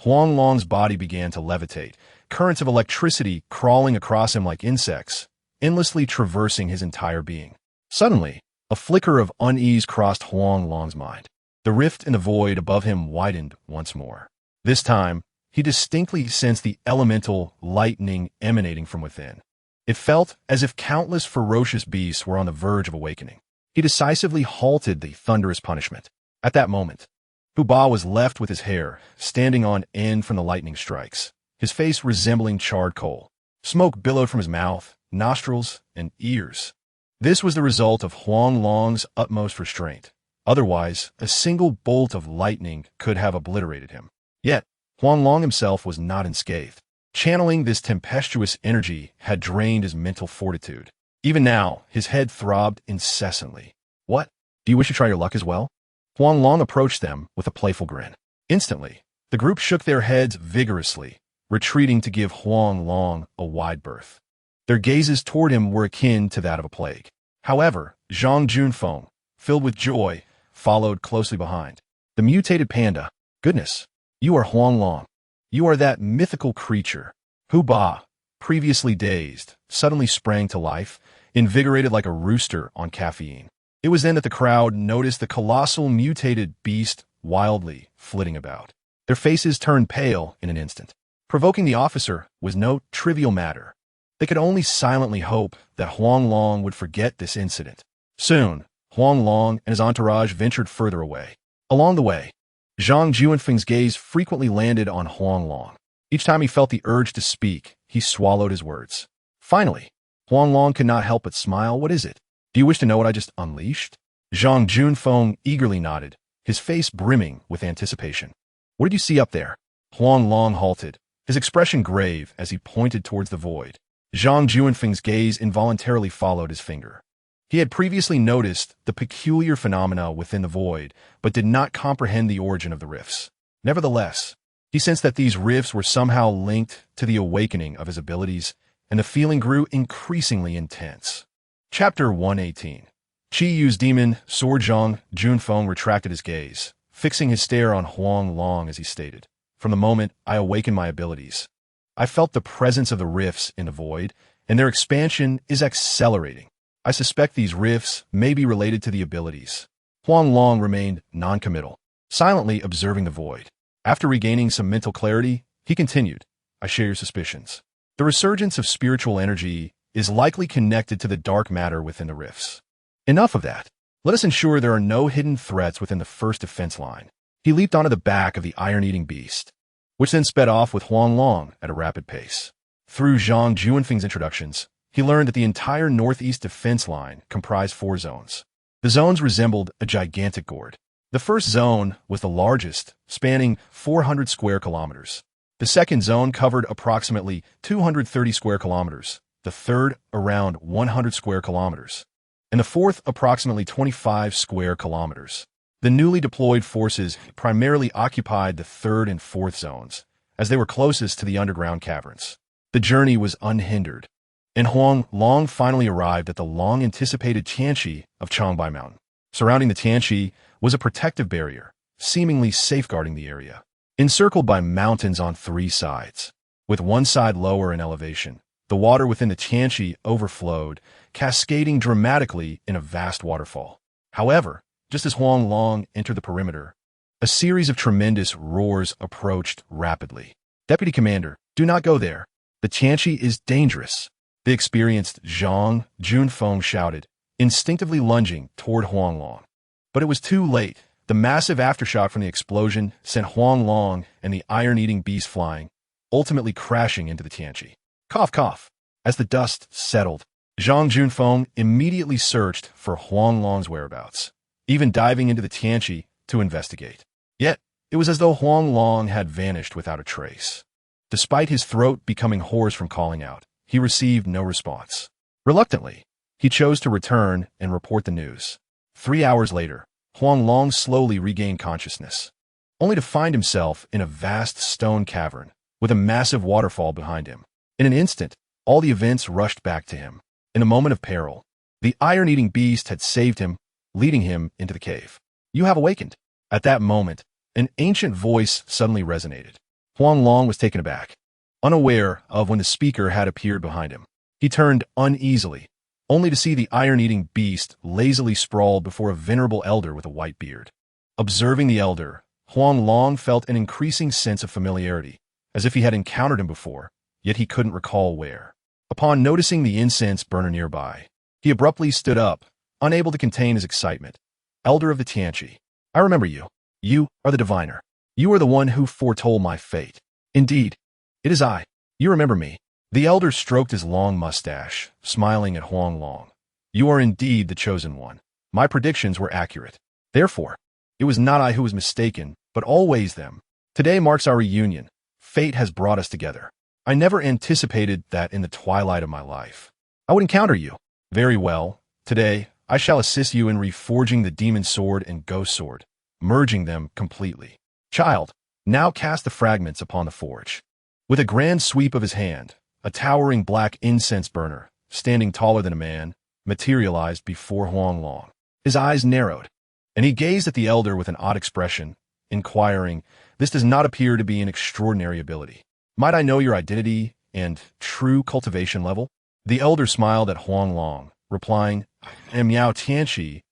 Huang Long's body began to levitate, currents of electricity crawling across him like insects, endlessly traversing his entire being. Suddenly, a flicker of unease crossed Huang Long's mind. The rift in the void above him widened once more. This time, he distinctly sensed the elemental lightning emanating from within. It felt as if countless ferocious beasts were on the verge of awakening. He decisively halted the thunderous punishment. At that moment, Ba was left with his hair standing on end from the lightning strikes, his face resembling charred coal. Smoke billowed from his mouth, nostrils, and ears. This was the result of Huang Long's utmost restraint. Otherwise, a single bolt of lightning could have obliterated him. Yet, Huang Long himself was not unscathed. Channeling this tempestuous energy had drained his mental fortitude. Even now, his head throbbed incessantly. "What? Do you wish to try your luck as well?" Huang Long approached them with a playful grin. Instantly, the group shook their heads vigorously, retreating to give Huang Long a wide berth. Their gazes toward him were akin to that of a plague. However, Zhang Junfeng, filled with joy, followed closely behind. The mutated panda. "Goodness, you are Huang Long. You are that mythical creature." Ba, previously dazed, suddenly sprang to life, invigorated like a rooster on caffeine. It was then that the crowd noticed the colossal mutated beast wildly flitting about. Their faces turned pale in an instant. Provoking the officer was no trivial matter. They could only silently hope that Huang Long would forget this incident. Soon, Huang Long and his entourage ventured further away. Along the way, Zhang Juanfeng's gaze frequently landed on Huang Long. Each time he felt the urge to speak, he swallowed his words. Finally, Huang Long could not help but smile. "What is it? Do you wish to know what I just unleashed?" Zhang Junfeng eagerly nodded, his face brimming with anticipation. "What did you see up there?" Huang Long halted, his expression grave as he pointed towards the void. Zhang Juanfeng's gaze involuntarily followed his finger. He had previously noticed the peculiar phenomena within the void, but did not comprehend the origin of the rifts. Nevertheless, he sensed that these rifts were somehow linked to the awakening of his abilities, and the feeling grew increasingly intense. Chapter 118. Qi Yu's demon, Sword Zhang Junfeng retracted his gaze, fixing his stare on Huang Long as he stated. "From the moment I awakened my abilities, I felt the presence of the rifts in the void, and their expansion is accelerating. I suspect these rifts may be related to the abilities." Huang Long remained non-committal, silently observing the void. After regaining some mental clarity, he continued, "I share your suspicions. The resurgence of spiritual energy is likely connected to the dark matter within the rifts. Enough of that. Let us ensure there are no hidden threats within the first defense line." He leaped onto the back of the iron-eating beast, which then sped off with Huang Long at a rapid pace. Through Zhang Juanfeng's introductions, he learned that the entire northeast defense line comprised 4 zones. The zones resembled a gigantic gourd. The first zone was the largest, spanning 400 square kilometers. The second zone covered approximately 230 square kilometers, the third around 100 square kilometers, and the fourth approximately 25 square kilometers. The newly deployed forces primarily occupied the third and fourth zones, as they were closest to the underground caverns. The journey was unhindered, and Huang Long finally arrived at the long-anticipated Tianqi of Changbai Mountain. Surrounding the Tianqi was a protective barrier, seemingly safeguarding the area. Encircled by mountains on 3 sides, with one side lower in elevation, the water within the Tianqi overflowed, cascading dramatically in a vast waterfall. However, just as Huang Long entered the perimeter, a series of tremendous roars approached rapidly. "Deputy Commander, do not go there. The Tianqi is dangerous," the experienced Zhang Junfeng shouted, instinctively lunging toward Huang Long. But it was too late. The massive aftershock from the explosion sent Huang Long and the iron-eating beast flying, ultimately crashing into the Tianqi. Cough, cough. As the dust settled, Zhang Junfeng immediately searched for Huang Long's whereabouts, even diving into the Tianqi to investigate. Yet, it was as though Huang Long had vanished without a trace. Despite his throat becoming hoarse from calling out, he received no response. Reluctantly, he chose to return and report the news. 3 hours later, Huang Long slowly regained consciousness, only to find himself in a vast stone cavern with a massive waterfall behind him. In an instant, all the events rushed back to him. In a moment of peril, the iron-eating beast had saved him, leading him into the cave. "You have awakened." At that moment, an ancient voice suddenly resonated. Huang Long was taken aback, unaware of when the speaker had appeared behind him. He turned uneasily, only to see the iron-eating beast lazily sprawled before a venerable elder with a white beard. Observing the elder, Huang Long felt an increasing sense of familiarity, as if he had encountered him before, yet he couldn't recall where. Upon noticing the incense burner nearby, he abruptly stood up, unable to contain his excitement. "Elder of the Tianqi, I remember you. You are the diviner. You are the one who foretold my fate. Indeed, it is I. You remember me." The elder stroked his long mustache, smiling at Huang Long. "You are indeed the chosen one. My predictions were accurate. Therefore, it was not I who was mistaken, but always them. Today marks our reunion. Fate has brought us together. I never anticipated that in the twilight of my life I would encounter you. Very well. Today, I shall assist you in reforging the demon sword and ghost sword, merging them completely. Child, now cast the fragments upon the forge." With a grand sweep of his hand, a towering black incense burner, standing taller than a man, materialized before Huang Long. His eyes narrowed, and he gazed at the elder with an odd expression, inquiring, "This does not appear to be an extraordinary ability. Might I know your identity and true cultivation level?" The elder smiled at Huang Long, replying, "I am Yao Tianqi,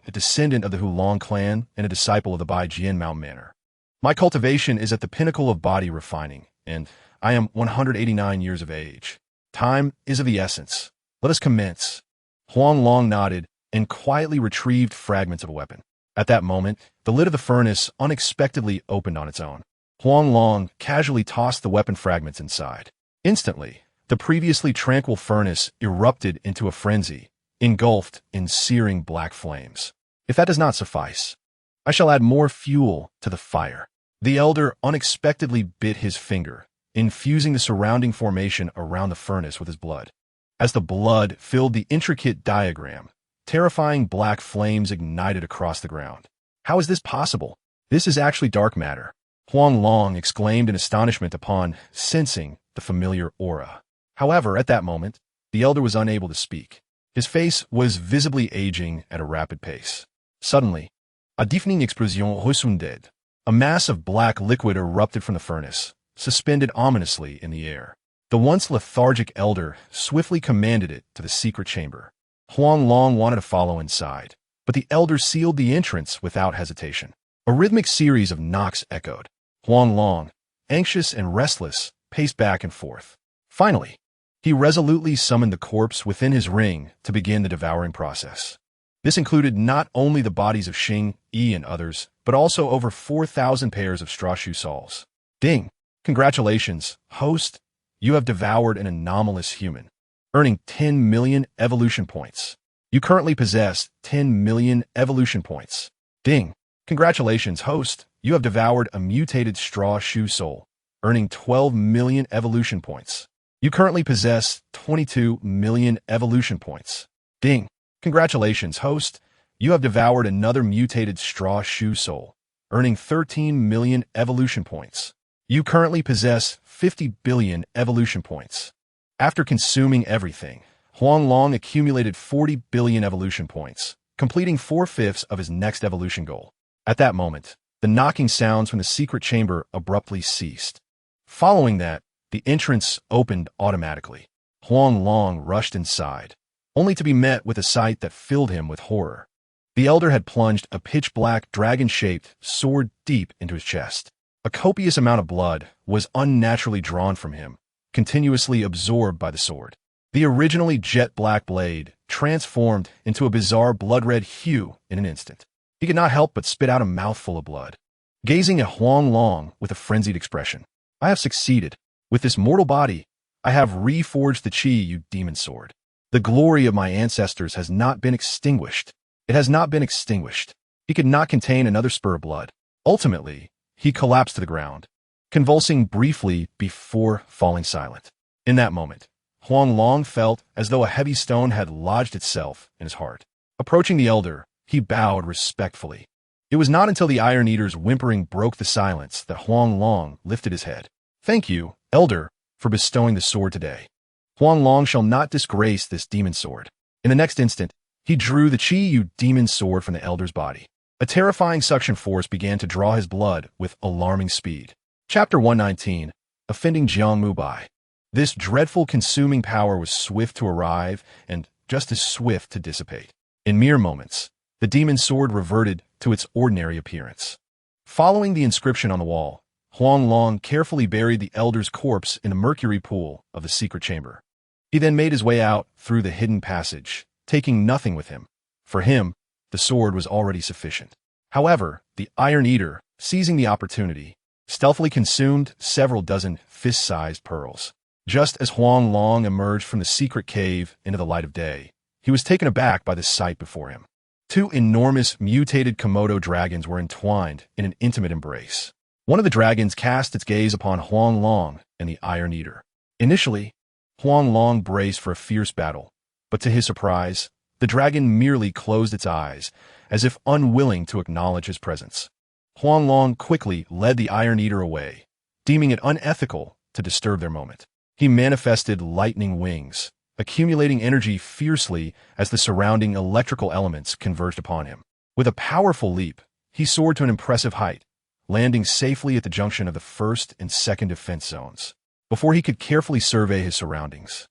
a descendant of the Hulong clan and a disciple of the Baijian mountain manor. My cultivation is at the pinnacle of body refining, and I am 189 years of age. Time is of the essence. Let us commence." Huang Long nodded and quietly retrieved fragments of a weapon. At that moment, the lid of the furnace unexpectedly opened on its own. Huang Long casually tossed the weapon fragments inside. Instantly, the previously tranquil furnace erupted into a frenzy, engulfed in searing black flames. "If that does not suffice, I shall add more fuel to the fire." The elder unexpectedly bit his finger, infusing the surrounding formation around the furnace with his blood. As the blood filled the intricate diagram, terrifying black flames ignited across the ground. "How is this possible? This is actually dark matter," Huang Long exclaimed in astonishment upon sensing the familiar aura. However, at that moment, the elder was unable to speak. His face was visibly aging at a rapid pace. Suddenly, a deafening explosion ressounded. A mass of black liquid erupted from the furnace, suspended ominously in the air. The once lethargic elder swiftly commanded it to the secret chamber. Huang Long wanted to follow inside, but the elder sealed the entrance without hesitation. A rhythmic series of knocks echoed. Huang Long, anxious and restless, paced back and forth. Finally, he resolutely summoned the corpse within his ring to begin the devouring process. This included not only the bodies of Xing, Yi, and others, but also over 4,000 pairs of straw shoe soles. "Ding! Congratulations, host! You have devoured an anomalous human." earning 10 million evolution points. You currently possess 10 million evolution points. Ding! Congratulations, host. You have devoured a mutated straw shoe sole, earning 12 million evolution points. You currently possess 22 million evolution points. Ding! Congratulations, host. You have devoured another mutated straw shoe sole, earning 13 million evolution points. You currently possess 50 billion evolution points. After consuming everything, Huang Long accumulated 40 billion evolution points, completing 4/5 of his next evolution goal. At that moment, the knocking sounds from the secret chamber abruptly ceased. Following that, the entrance opened automatically. Huang Long rushed inside, only to be met with a sight that filled him with horror. The elder had plunged a pitch-black dragon-shaped sword deep into his chest. A copious amount of blood was unnaturally drawn from him, continuously absorbed by the sword. The originally jet-black blade transformed into a bizarre blood-red hue in an instant. He could not help but spit out a mouthful of blood. Gazing at Huang Long with a frenzied expression, "I have succeeded. With this mortal body, I have reforged the Qi, you demon sword. The glory of my ancestors has not been extinguished. It has not been extinguished." He could not contain another spur of blood. Ultimately, he collapsed to the ground, convulsing briefly before falling silent. In that moment, Huang Long felt as though a heavy stone had lodged itself in his heart. Approaching the elder, he bowed respectfully. It was not until the Iron Eater's whimpering broke the silence that Huang Long lifted his head. "Thank you, elder, for bestowing the sword today. Huang Long shall not disgrace this demon sword." In the next instant, he drew the Qi Yu demon sword from the elder's body. A terrifying suction force began to draw his blood with alarming speed. Chapter 119, Offending Jiang Mubai. This dreadful consuming power was swift to arrive and just as swift to dissipate. In mere moments, the demon sword reverted to its ordinary appearance. Following the inscription on the wall, Huang Long carefully buried the elder's corpse in the mercury pool of the secret chamber. He then made his way out through the hidden passage, taking nothing with him. For him, the sword was already sufficient. However, the Iron Eater, seizing the opportunity, stealthily consumed several dozen fist-sized pearls. Just as Huang Long emerged from the secret cave into the light of day, he was taken aback by the sight before him. Two enormous mutated Komodo dragons were entwined in an intimate embrace. One of the dragons cast its gaze upon Huang Long and the Iron Eater. Initially, Huang Long braced for a fierce battle, but to his surprise, the dragon merely closed its eyes, as if unwilling to acknowledge his presence. Huang Long quickly led the Iron Eater away, deeming it unethical to disturb their moment. He manifested lightning wings, accumulating energy fiercely as the surrounding electrical elements converged upon him. With a powerful leap, he soared to an impressive height, landing safely at the junction of the first and second defense zones. Before he could carefully survey his surroundings,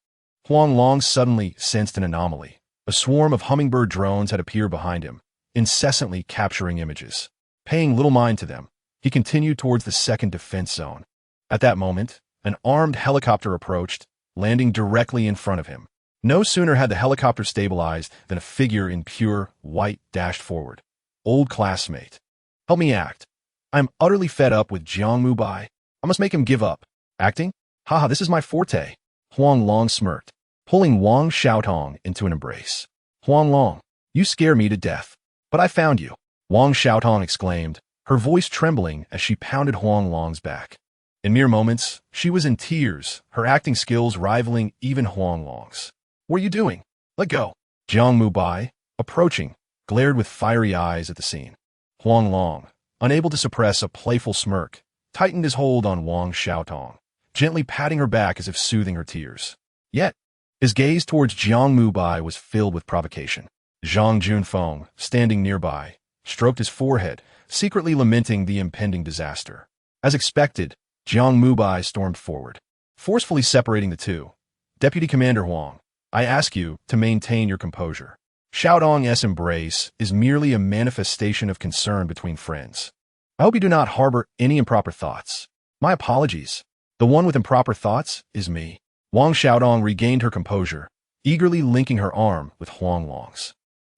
Huang Long suddenly sensed an anomaly. A swarm of hummingbird drones had appeared behind him, incessantly capturing images. Paying little mind to them, he continued towards the second defense zone. At that moment, an armed helicopter approached, landing directly in front of him. No sooner had the helicopter stabilized than a figure in pure white dashed forward. "Old classmate. Help me act. I'm utterly fed up with Jiang Mubai. I must make him give up. Acting? Haha, this is my forte." Huang Long smirked, pulling Wang Xiaotong into an embrace. "Huang Long, you scare me to death. But I found you," Wang Xiaotong exclaimed, her voice trembling as she pounded Huang Long's back. In mere moments, she was in tears, her acting skills rivaling even Huang Long's. "What are you doing? Let go." Jiang Mubai, approaching, glared with fiery eyes at the scene. Huang Long, unable to suppress a playful smirk, tightened his hold on Wang Xiaotong, gently patting her back as if soothing her tears. Yet, his gaze towards Jiang Mubai was filled with provocation. Zhang Junfeng, standing nearby, stroked his forehead, secretly lamenting the impending disaster. As expected, Jiang Mubai stormed forward, forcefully separating the two. "Deputy Commander Huang, I ask you to maintain your composure. Xiaodong's embrace is merely a manifestation of concern between friends. I hope you do not harbor any improper thoughts. My apologies. The one with improper thoughts is me." Wang Xiaodong regained her composure, eagerly linking her arm with Huang Long's.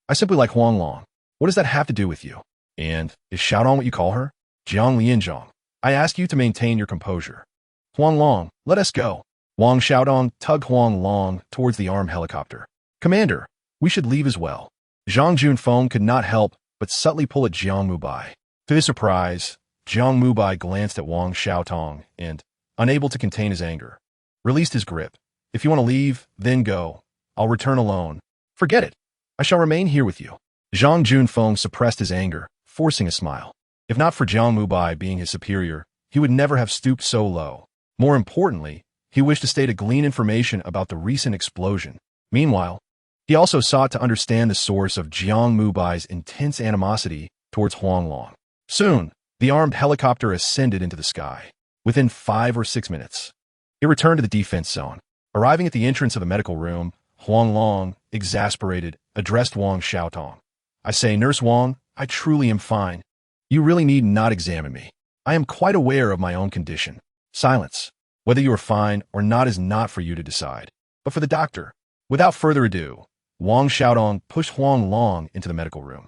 "I simply like Huang Long. What does that have to do with you? And is Xiaodong what you call her? Jiang Lianzhong, I ask you to maintain your composure. Huang Long, let us go." Wang Xiaodong tugged Huang Long towards the armed helicopter. Commander, we should leave as well. Zhang Junfeng could not help but subtly pull at Jiang Mubai. To his surprise, Jiang Mubai glanced at Wang Xiaotong and, unable to contain his anger, released his grip. If you want to leave, then go. I'll return alone. Forget it. I shall remain here with you. Zhang Junfeng suppressed his anger, forcing a smile. If not for Jiang Mubai being his superior, he would never have stooped so low. More importantly, he wished to stay to glean information about the recent explosion. Meanwhile, he also sought to understand the source of Jiang Mubai's intense animosity towards Huang Long. Soon, the armed helicopter ascended into the sky. Within 5 or 6 minutes, it returned to the defense zone. Arriving at the entrance of the medical room, Huang Long, exasperated, addressed Wang Xiaotong. I say, Nurse Wang, I truly am fine. You really need not examine me. I am quite aware of my own condition. Silence. Whether you are fine or not is not for you to decide, but for the doctor. Without further ado, Wang Xiaodong pushed Huang Long into the medical room.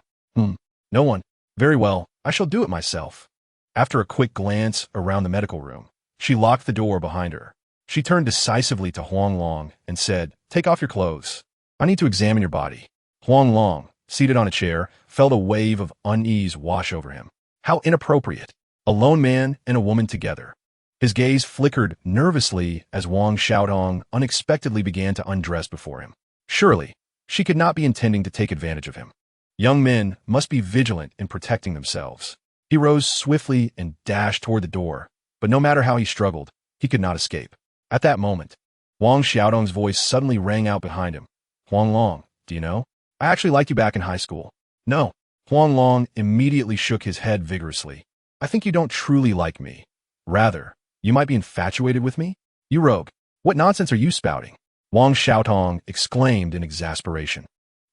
No one. Very well, I shall do it myself. After a quick glance around the medical room, she locked the door behind her. She turned decisively to Huang Long and said, Take off your clothes. I need to examine your body. Huang Long, seated on a chair, felt a wave of unease wash over him. How inappropriate. A lone man and a woman together. His gaze flickered nervously as Wang Xiaodong unexpectedly began to undress before him. Surely, she could not be intending to take advantage of him. Young men must be vigilant in protecting themselves. He rose swiftly and dashed toward the door, but no matter how he struggled, he could not escape. At that moment, Wang Xiaodong's voice suddenly rang out behind him. Huang Long, do you know? I actually liked you back in high school. No. Huang Long immediately shook his head vigorously. I think you don't truly like me. Rather, you might be infatuated with me? You rogue. What nonsense are you spouting? Wang Xiaotong exclaimed in exasperation,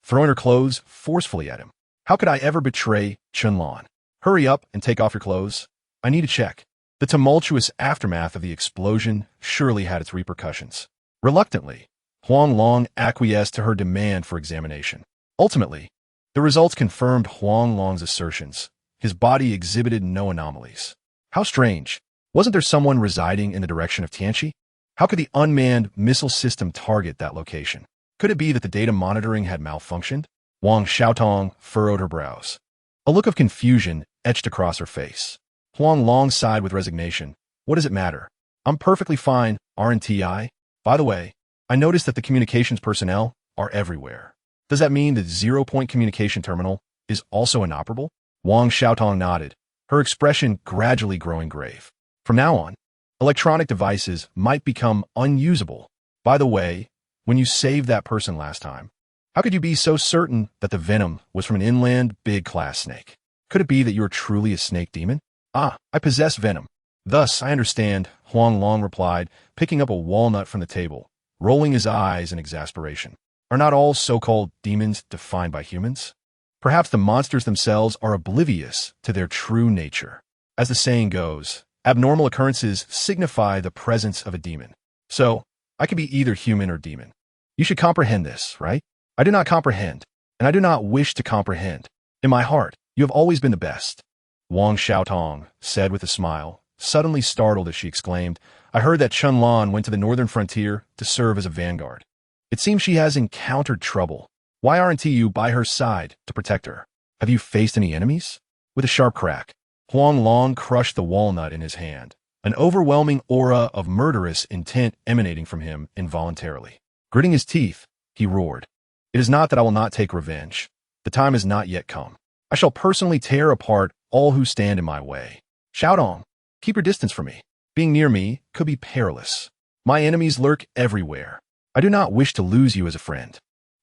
throwing her clothes forcefully at him. How could I ever betray Chunlan? Hurry up and take off your clothes. I need to check. The tumultuous aftermath of the explosion surely had its repercussions. Reluctantly, Huang Long acquiesced to her demand for examination. Ultimately, the results confirmed Huang Long's assertions. His body exhibited no anomalies. How strange. Wasn't there someone residing in the direction of Tianqi? How could the unmanned missile system target that location? Could it be that the data monitoring had malfunctioned? Wang Xiaotong furrowed her brows. A look of confusion etched across her face. Huang Long sighed with resignation. What does it matter? I'm perfectly fine, aren't I? By the way, I noticed that the communications personnel are everywhere. Does that mean the zero-point communication terminal is also inoperable? Wang Xiaotong nodded, her expression gradually growing grave. From now on, electronic devices might become unusable. By the way, when you saved that person last time, how could you be so certain that the venom was from an inland big-class snake? Could it be that you are truly a snake demon? Ah, I possess venom. Thus, I understand, Huang Long replied, picking up a walnut from the table, rolling his eyes in exasperation. Are not all so-called demons defined by humans? Perhaps the monsters themselves are oblivious to their true nature. As the saying goes, abnormal occurrences signify the presence of a demon. So, I could be either human or demon. You should comprehend this, right? I do not comprehend, and I do not wish to comprehend. In my heart, you have always been the best. Wang Xiaotong said with a smile, suddenly startled as she exclaimed, I heard that Chunlan went to the northern frontier to serve as a vanguard. It seems she has encountered trouble. Why aren't you by her side to protect her? Have you faced any enemies? With a sharp crack, Huang Long crushed the walnut in his hand, an overwhelming aura of murderous intent emanating from him involuntarily. Gritting his teeth, he roared, It is not that I will not take revenge. The time has not yet come. I shall personally tear apart all who stand in my way. Xiaodong, keep your distance from me. Being near me could be perilous. My enemies lurk everywhere. I do not wish to lose you as a friend.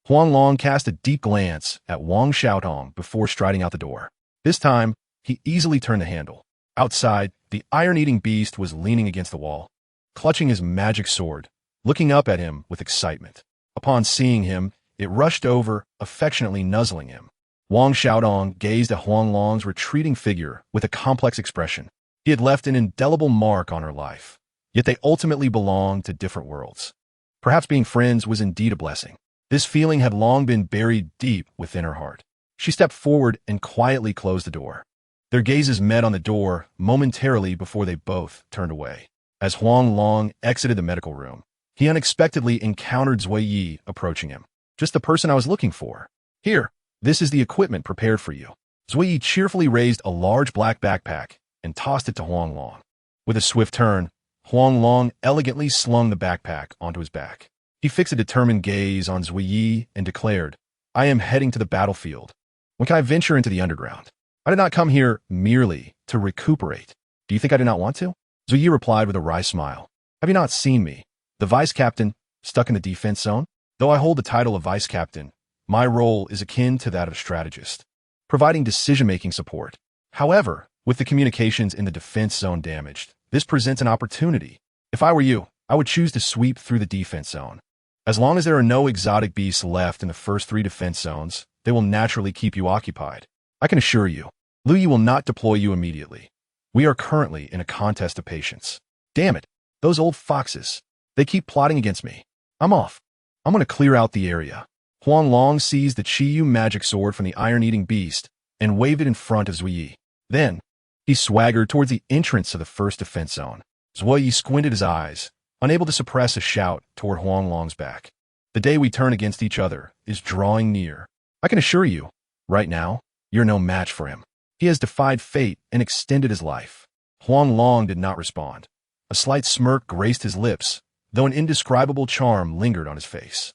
Huang Long cast a deep glance at Wang Xiaotong before striding out the door. This time, he easily turned the handle. Outside, the iron-eating beast was leaning against the wall, clutching his magic sword, looking up at him with excitement. Upon seeing him, it rushed over, affectionately nuzzling him. Wang Xiaodong gazed at Huang Long's retreating figure with a complex expression. He had left an indelible mark on her life, yet they ultimately belonged to different worlds. Perhaps being friends was indeed a blessing. This feeling had long been buried deep within her heart. She stepped forward and quietly closed the door. Their gazes met on the door momentarily before they both turned away. As Huang Long exited the medical room, he unexpectedly encountered Zui Yi approaching him. Just the person I was looking for. Here, this is the equipment prepared for you. Zui Yi cheerfully raised a large black backpack and tossed it to Huang Long. With a swift turn, Huang Long elegantly slung the backpack onto his back. He fixed a determined gaze on Zui Yi and declared, I am heading to the battlefield. When can I venture into the underground? I did not come here merely to recuperate. Do you think I did not want to? Zui Yi replied with a wry smile. Have you not seen me, the vice captain, stuck in the defense zone? Though I hold the title of vice captain, my role is akin to that of strategist, providing decision-making support. However, with the communications in the defense zone damaged, this presents an opportunity. If I were you, I would choose to sweep through the defense zone. As long as there are no exotic beasts left in the first 3 defense zones, they will naturally keep you occupied. I can assure you, Liu Yi will not deploy you immediately. We are currently in a contest of patience. Damn it, those old foxes. They keep plotting against me. I'm off. I'm going to clear out the area. Huang Long seized the Qiyu magic sword from the iron-eating beast and waved it in front of Zui Yi. Then, he swaggered towards the entrance of the first defense zone. Zui Yi squinted his eyes, unable to suppress a shout toward Huang Long's back. The day we turn against each other is drawing near. I can assure you, right now, you're no match for him. He has defied fate and extended his life. Huang Long did not respond. A slight smirk graced his lips, though an indescribable charm lingered on his face.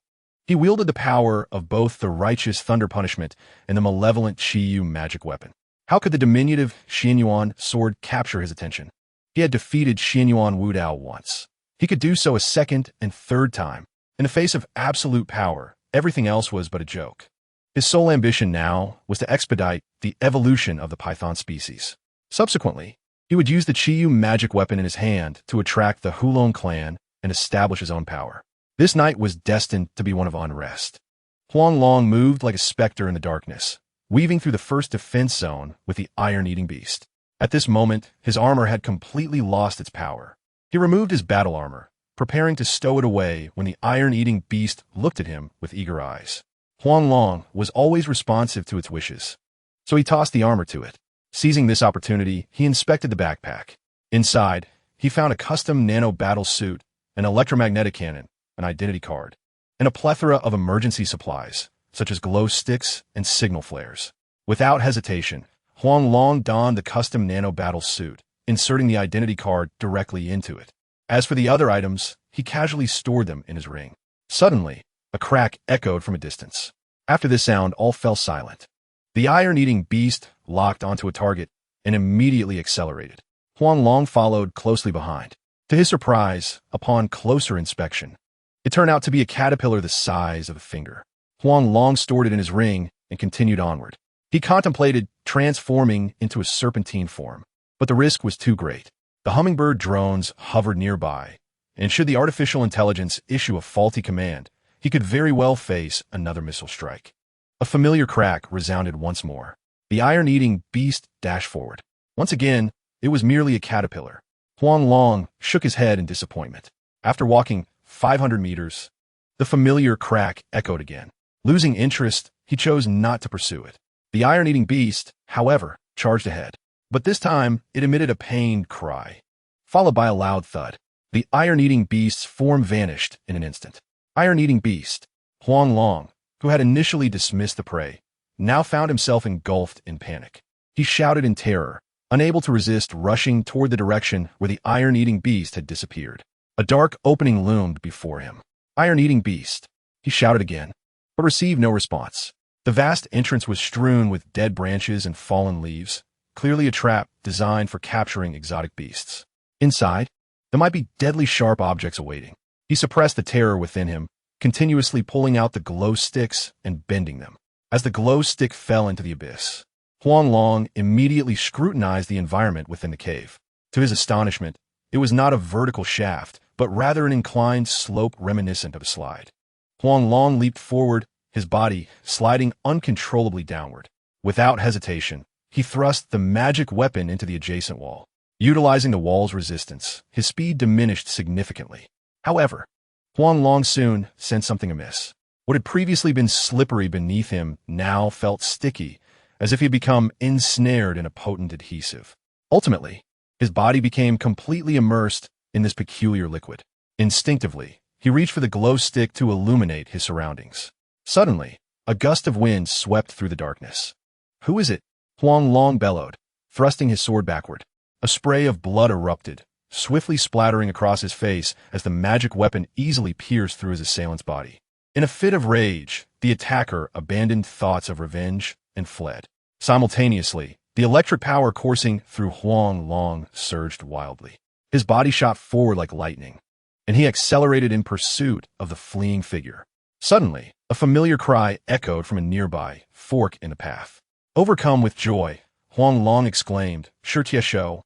He wielded the power of both the righteous thunder punishment and the malevolent Qiyu magic weapon. How could the diminutive Xianyuan sword capture his attention? He had defeated Xianyuan Wudao once. He could do so a second and third time. In the face of absolute power, everything else was but a joke. His sole ambition now was to expedite the evolution of the python species. Subsequently, he would use the Qiyu magic weapon in his hand to attract the Hulong clan and establish his own power. This night was destined to be one of unrest. Huang Long moved like a specter in the darkness, weaving through the first defense zone with the iron-eating beast. At this moment, his armor had completely lost its power. He removed his battle armor, preparing to stow it away when the iron-eating beast looked at him with eager eyes. Huang Long was always responsive to its wishes, so he tossed the armor to it. Seizing this opportunity, he inspected the backpack. Inside, he found a custom nano-battle suit, an electromagnetic cannon, an identity card, and a plethora of emergency supplies, such as glow sticks and signal flares. Without hesitation, Huang Long donned the custom nano-battle suit, inserting the identity card directly into it. As for the other items, he casually stored them in his ring. Suddenly, a crack echoed from a distance. After this sound, all fell silent. The iron-eating beast locked onto a target and immediately accelerated. Huang Long followed closely behind. To his surprise, upon closer inspection, it turned out to be a caterpillar the size of a finger. Huang Long stored it in his ring and continued onward. He contemplated transforming into a serpentine form, but the risk was too great. The hummingbird drones hovered nearby, and should the artificial intelligence issue a faulty command, he could very well face another missile strike. A familiar crack resounded once more. The iron-eating beast dashed forward. Once again, it was merely a caterpillar. Huang Long shook his head in disappointment. After walking 500 meters, the familiar crack echoed again. Losing interest, he chose not to pursue it. The iron-eating beast, however, charged ahead. But this time, it emitted a pained cry, followed by a loud thud. The iron-eating beast's form vanished in an instant. Iron-eating beast, Huang Long, who had initially dismissed the prey, now found himself engulfed in panic. He shouted in terror, unable to resist rushing toward the direction where the iron-eating beast had disappeared. A dark opening loomed before him. Iron-eating beast, he shouted again, but received no response. The vast entrance was strewn with dead branches and fallen leaves, clearly a trap designed for capturing exotic beasts. Inside, there might be deadly sharp objects awaiting. He suppressed the terror within him, continuously pulling out the glow sticks and bending them. As the glow stick fell into the abyss, Huang Long immediately scrutinized the environment within the cave. To his astonishment, it was not a vertical shaft, but rather an inclined slope reminiscent of a slide. Huang Long leaped forward, his body sliding uncontrollably downward. Without hesitation, he thrust the magic weapon into the adjacent wall. Utilizing the wall's resistance, his speed diminished significantly. However, Huang Long soon sensed something amiss. What had previously been slippery beneath him now felt sticky, as if he had become ensnared in a potent adhesive. Ultimately, his body became completely immersed in this peculiar liquid. Instinctively, he reached for the glow stick to illuminate his surroundings. Suddenly, a gust of wind swept through the darkness. "Who is it?" Huang Long bellowed, thrusting his sword backward. A spray of blood erupted, swiftly splattering across his face as the magic weapon easily pierced through his assailant's body. In a fit of rage, the attacker abandoned thoughts of revenge and fled. Simultaneously, the electric power coursing through Huang Long surged wildly. His body shot forward like lightning, and he accelerated in pursuit of the fleeing figure. Suddenly, a familiar cry echoed from a nearby fork in the path. Overcome with joy, Huang Long exclaimed, "Shou,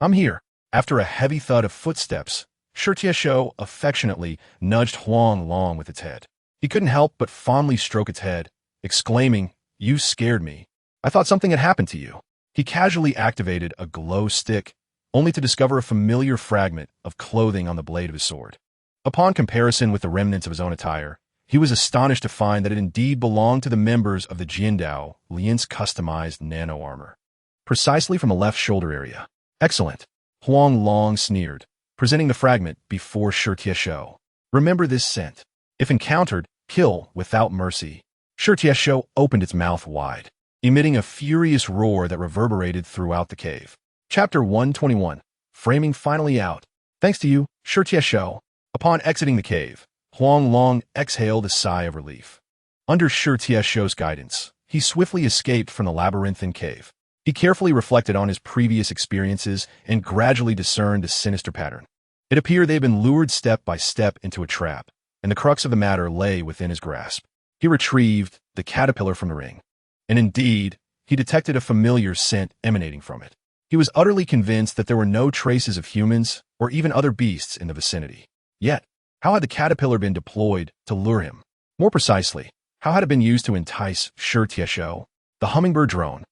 I'm here." After a heavy thud of footsteps, Shou affectionately nudged Huang Long with its head. He couldn't help but fondly stroke its head, exclaiming, "You scared me. I thought something had happened to you." He casually activated a glow stick, only to discover a familiar fragment of clothing on the blade of his sword. Upon comparison with the remnants of his own attire, he was astonished to find that it indeed belonged to the members of the Jiandao Lian's customized nano-armor. Precisely from the left shoulder area. "Excellent," Huang Long sneered, presenting the fragment before Shou. "Remember this scent. If encountered, kill without mercy." Shou opened its mouth wide, emitting a furious roar that reverberated throughout the cave. Chapter 121. Framing finally out. Thanks to you, Shou. Upon exiting the cave, Huang Long exhaled a sigh of relief. Under Shou's guidance, he swiftly escaped from the labyrinthine cave. He carefully reflected on his previous experiences and gradually discerned a sinister pattern. It appeared they had been lured step by step into a trap, and the crux of the matter lay within his grasp. He retrieved the caterpillar from the ring, and indeed, he detected a familiar scent emanating from it. He was utterly convinced that there were no traces of humans or even other beasts in the vicinity. Yet, how had the caterpillar been deployed to lure him? More precisely, how had it been used to entice Shou? The hummingbird drone.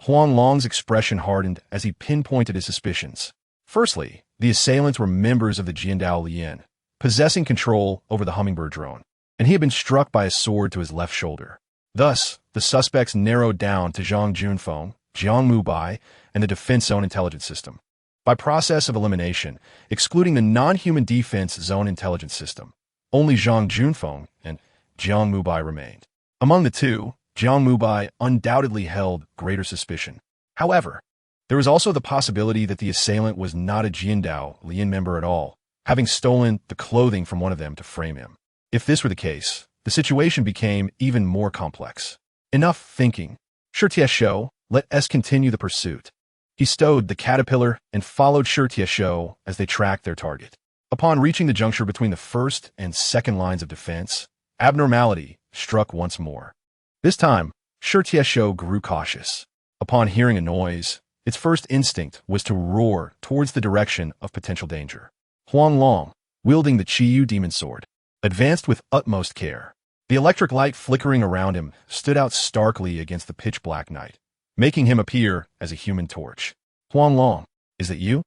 Huang Long's expression hardened as he pinpointed his suspicions. Firstly, the assailants were members of the Jiandao Lian, possessing control over the hummingbird drone, and he had been struck by a sword to his left shoulder. Thus, the suspects narrowed down to Zhang Junfeng, Jiang Mubai, and the Defense Zone Intelligence System. By process of elimination, excluding the non-human Defense Zone Intelligence System, only Zhang Junfeng and Jiang Mubai remained. Among the two, Jiang Mubai undoubtedly held greater suspicion. However, there was also the possibility that the assailant was not a Jiandao Lian member at all, having stolen the clothing from one of them to frame him. If this were the case, the situation became even more complex. Enough thinking. Shou, let us continue the pursuit. He stowed the caterpillar and followed Shou as they tracked their target. Upon reaching the juncture between the first and second lines of defense, abnormality struck once more. This time, Shou grew cautious. Upon hearing a noise, its first instinct was to roar towards the direction of potential danger. Huang Long, wielding the Qiyu demon sword, advanced with utmost care. The electric light flickering around him stood out starkly against the pitch-black night, making him appear as a human torch. "Huang Long, is it you?"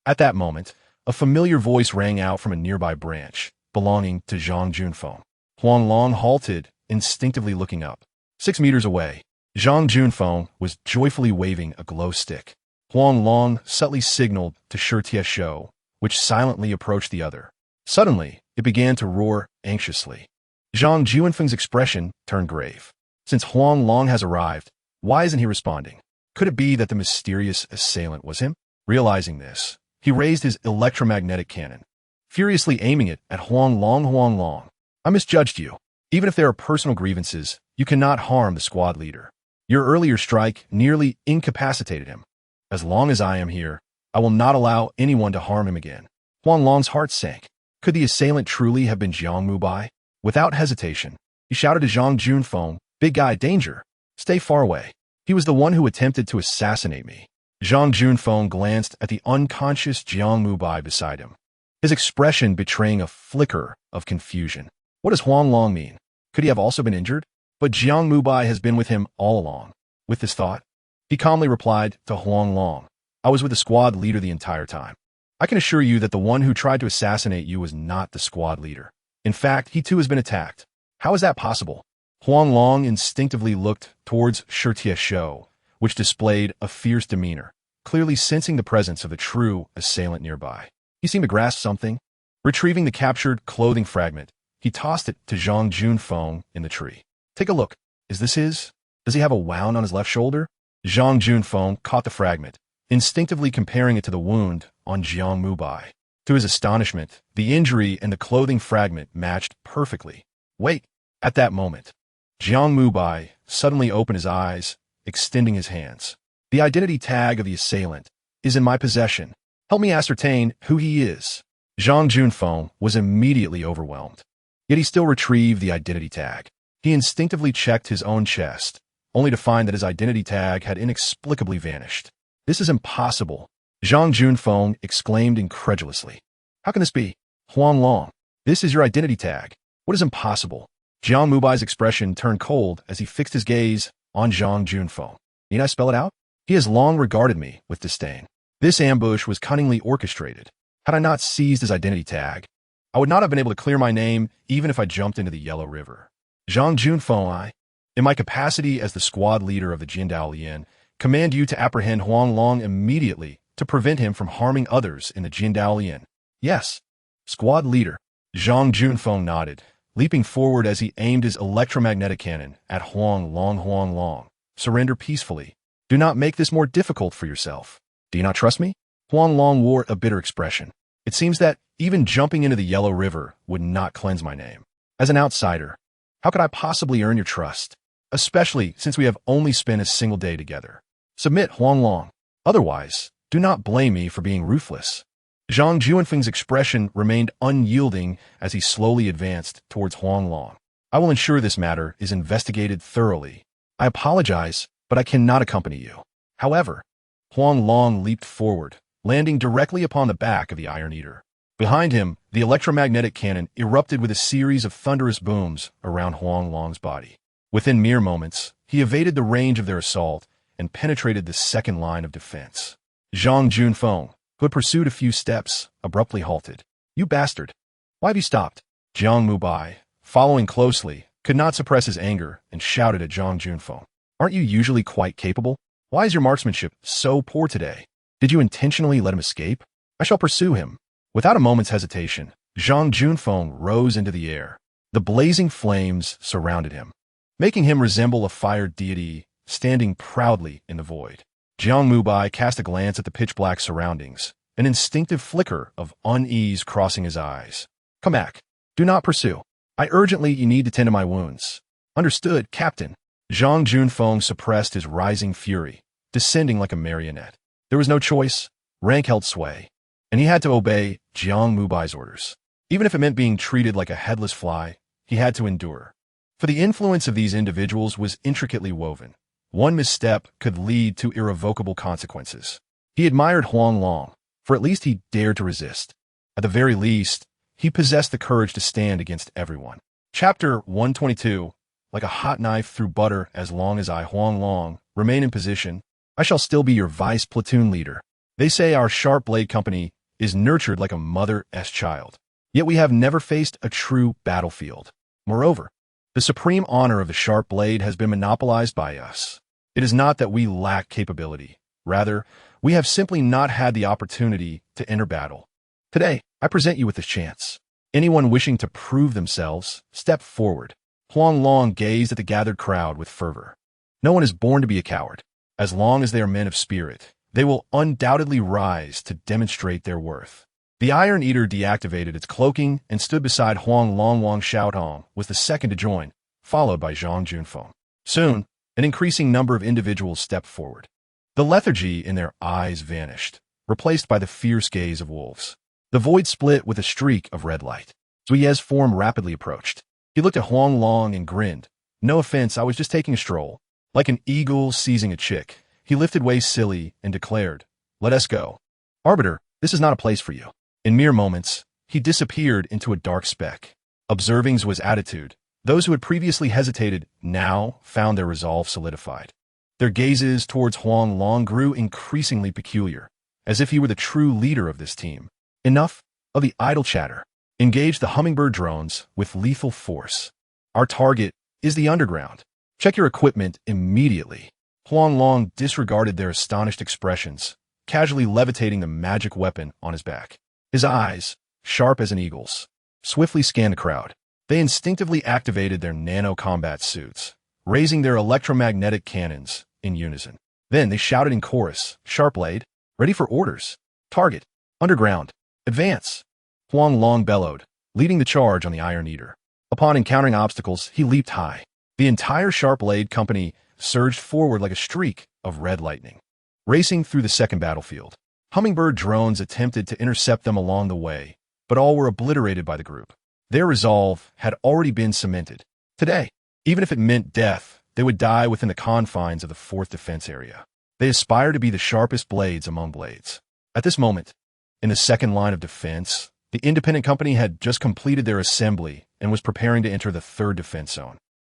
At that moment, a familiar voice rang out from a nearby branch, belonging to Zhang Junfeng. Huang Long halted, instinctively looking up. 6 meters away, Zhang Junfeng was joyfully waving a glow stick. Huang Long subtly signaled to Shou, which silently approached the other. Suddenly, it began to roar anxiously. Zhang Junfeng's expression turned grave. Since Huang Long has arrived, why isn't he responding? Could it be that the mysterious assailant was him? Realizing this, he raised his electromagnetic cannon, furiously aiming it at Huang Long. "Huang Long, I misjudged you. Even if there are personal grievances, you cannot harm the squad leader. Your earlier strike nearly incapacitated him. As long as I am here, I will not allow anyone to harm him again." Huang Long's heart sank. Could the assailant truly have been Jiang Mubai? Without hesitation, he shouted to Zhang Junfeng, "Big guy, danger! Stay far away. He was the one who attempted to assassinate me." Zhang Junfeng glanced at the unconscious Jiang Mubai beside him, his expression betraying a flicker of confusion. What does Huang Long mean? Could he have also been injured? But Jiang Mubai has been with him all along. With this thought, he calmly replied to Huang Long, "I was with the squad leader the entire time. I can assure you that the one who tried to assassinate you was not the squad leader. In fact, he too has been attacked. How is that possible?" Huang Long instinctively looked towards Shou, which displayed a fierce demeanor, clearly sensing the presence of the true assailant nearby. He seemed to grasp something. Retrieving the captured clothing fragment, he tossed it to Zhang Junfeng in the tree. Take a look. Is this his? Does he have a wound on his left shoulder? Zhang Junfeng caught the fragment, instinctively comparing it to the wound on Jiang Mubai. To his astonishment, the injury and the clothing fragment matched perfectly. Wait! At that moment, Jiang Mubai suddenly opened his eyes, extending his hands. The identity tag of the assailant is in my possession. Help me ascertain who he is. Zhang Junfeng was immediately overwhelmed. Yet he still retrieved the identity tag. He instinctively checked his own chest, only to find that his identity tag had inexplicably vanished. This is impossible, Zhang Junfeng exclaimed incredulously. How can this be? Huang Long, this is your identity tag. What is impossible? Jiang Mubai's expression turned cold as he fixed his gaze on Zhang Junfeng. Need I spell it out? He has long regarded me with disdain. This ambush was cunningly orchestrated. Had I not seized his identity tag, I would not have been able to clear my name even if I jumped into the Yellow River. Zhang Junfeng, in my capacity as the squad leader of the Jindao Lian, command you to apprehend Huang Long immediately to prevent him from harming others in the Jindao Lian. Yes, squad leader. Zhang Junfeng nodded, leaping forward as he aimed his electromagnetic cannon at Huang Long. Huang Long, surrender peacefully. Do not make this more difficult for yourself. Do you not trust me? Huang Long wore a bitter expression. It seems that even jumping into the Yellow River would not cleanse my name. As an outsider, how could I possibly earn your trust? Especially since we have only spent a single day together. Submit, Huang Long. Otherwise, do not blame me for being ruthless. Zhang Junfeng's expression remained unyielding as he slowly advanced towards Huang Long. I will ensure this matter is investigated thoroughly. I apologize, but I cannot accompany you. However, Huang Long leaped forward, landing directly upon the back of the Iron Eater. Behind him, the electromagnetic cannon erupted with a series of thunderous booms around Huang Long's body. Within mere moments, he evaded the range of their assault and penetrated the second line of defense. Zhang Junfeng, who had pursued a few steps, abruptly halted. You bastard! Why have you stopped? Jiang Mubai, following closely, could not suppress his anger and shouted at Zhang Junfeng. Aren't you usually quite capable? Why is your marksmanship so poor today? Did you intentionally let him escape? I shall pursue him. Without a moment's hesitation, Zhang Junfeng rose into the air. The blazing flames surrounded him, making him resemble a fire deity standing proudly in the void. Jiang Mubai cast a glance at the pitch-black surroundings, an instinctive flicker of unease crossing his eyes. Come back. Do not pursue. I urgently need to tend to my wounds. Understood, Captain. Zhang Junfeng suppressed his rising fury, descending like a marionette. There was no choice. Rank held sway, and he had to obey Jiang Mubai's orders. Even if it meant being treated like a headless fly, he had to endure. For the influence of these individuals was intricately woven. One misstep could lead to irrevocable consequences. He admired Huang Long, for at least he dared to resist. At the very least, he possessed the courage to stand against everyone. Chapter 122. Like a hot knife through butter, as long as I, Huang Long, remain in position, I shall still be your vice platoon leader. They say our Sharp Blade Company is nurtured like a mother's child. Yet we have never faced a true battlefield. Moreover, the supreme honor of the Sharp Blade has been monopolized by us. It is not that we lack capability. Rather, we have simply not had the opportunity to enter battle. Today, I present you with this chance. Anyone wishing to prove themselves, step forward. Huang Long gazed at the gathered crowd with fervor. No one is born to be a coward. As long as they are men of spirit, they will undoubtedly rise to demonstrate their worth. The Iron Eater deactivated its cloaking and stood beside Huang Long. Wang Xiaotong was the second to join, followed by Zhang Junfeng. Soon, an increasing number of individuals stepped forward. The lethargy in their eyes vanished, replaced by the fierce gaze of wolves. The void split with a streak of red light. Zuyez's form rapidly approached. He looked at Huang Long and grinned. No offense, I was just taking a stroll. Like an eagle seizing a chick, he lifted way silly and declared, Let us go. Arbiter, this is not a place for you. In mere moments, he disappeared into a dark speck. Observing Zui's attitude, those who had previously hesitated now found their resolve solidified. Their gazes towards Huang Long grew increasingly peculiar, as if he were the true leader of this team. Enough of the idle chatter. Engage the hummingbird drones with lethal force. Our target is the underground. Check your equipment immediately. Huang Long disregarded their astonished expressions, casually levitating the magic weapon on his back. His eyes, sharp as an eagle's, swiftly scanned the crowd. They instinctively activated their nano-combat suits, raising their electromagnetic cannons in unison. Then they shouted in chorus, "Sharp blade, ready for orders. Target, underground, advance." Huang Long bellowed, leading the charge on the Iron Eater. Upon encountering obstacles, he leaped high. The entire Sharp Blade Company surged forward like a streak of red lightning. Racing through the second battlefield, hummingbird drones attempted to intercept them along the way, but all were obliterated by the group. Their resolve had already been cemented. Today, even if it meant death, they would die within the confines of the 4th Defense Area. They aspired to be the sharpest blades among blades. At this moment, in the second line of defense, the independent company had just completed their assembly and was preparing to enter the 3rd defense zone.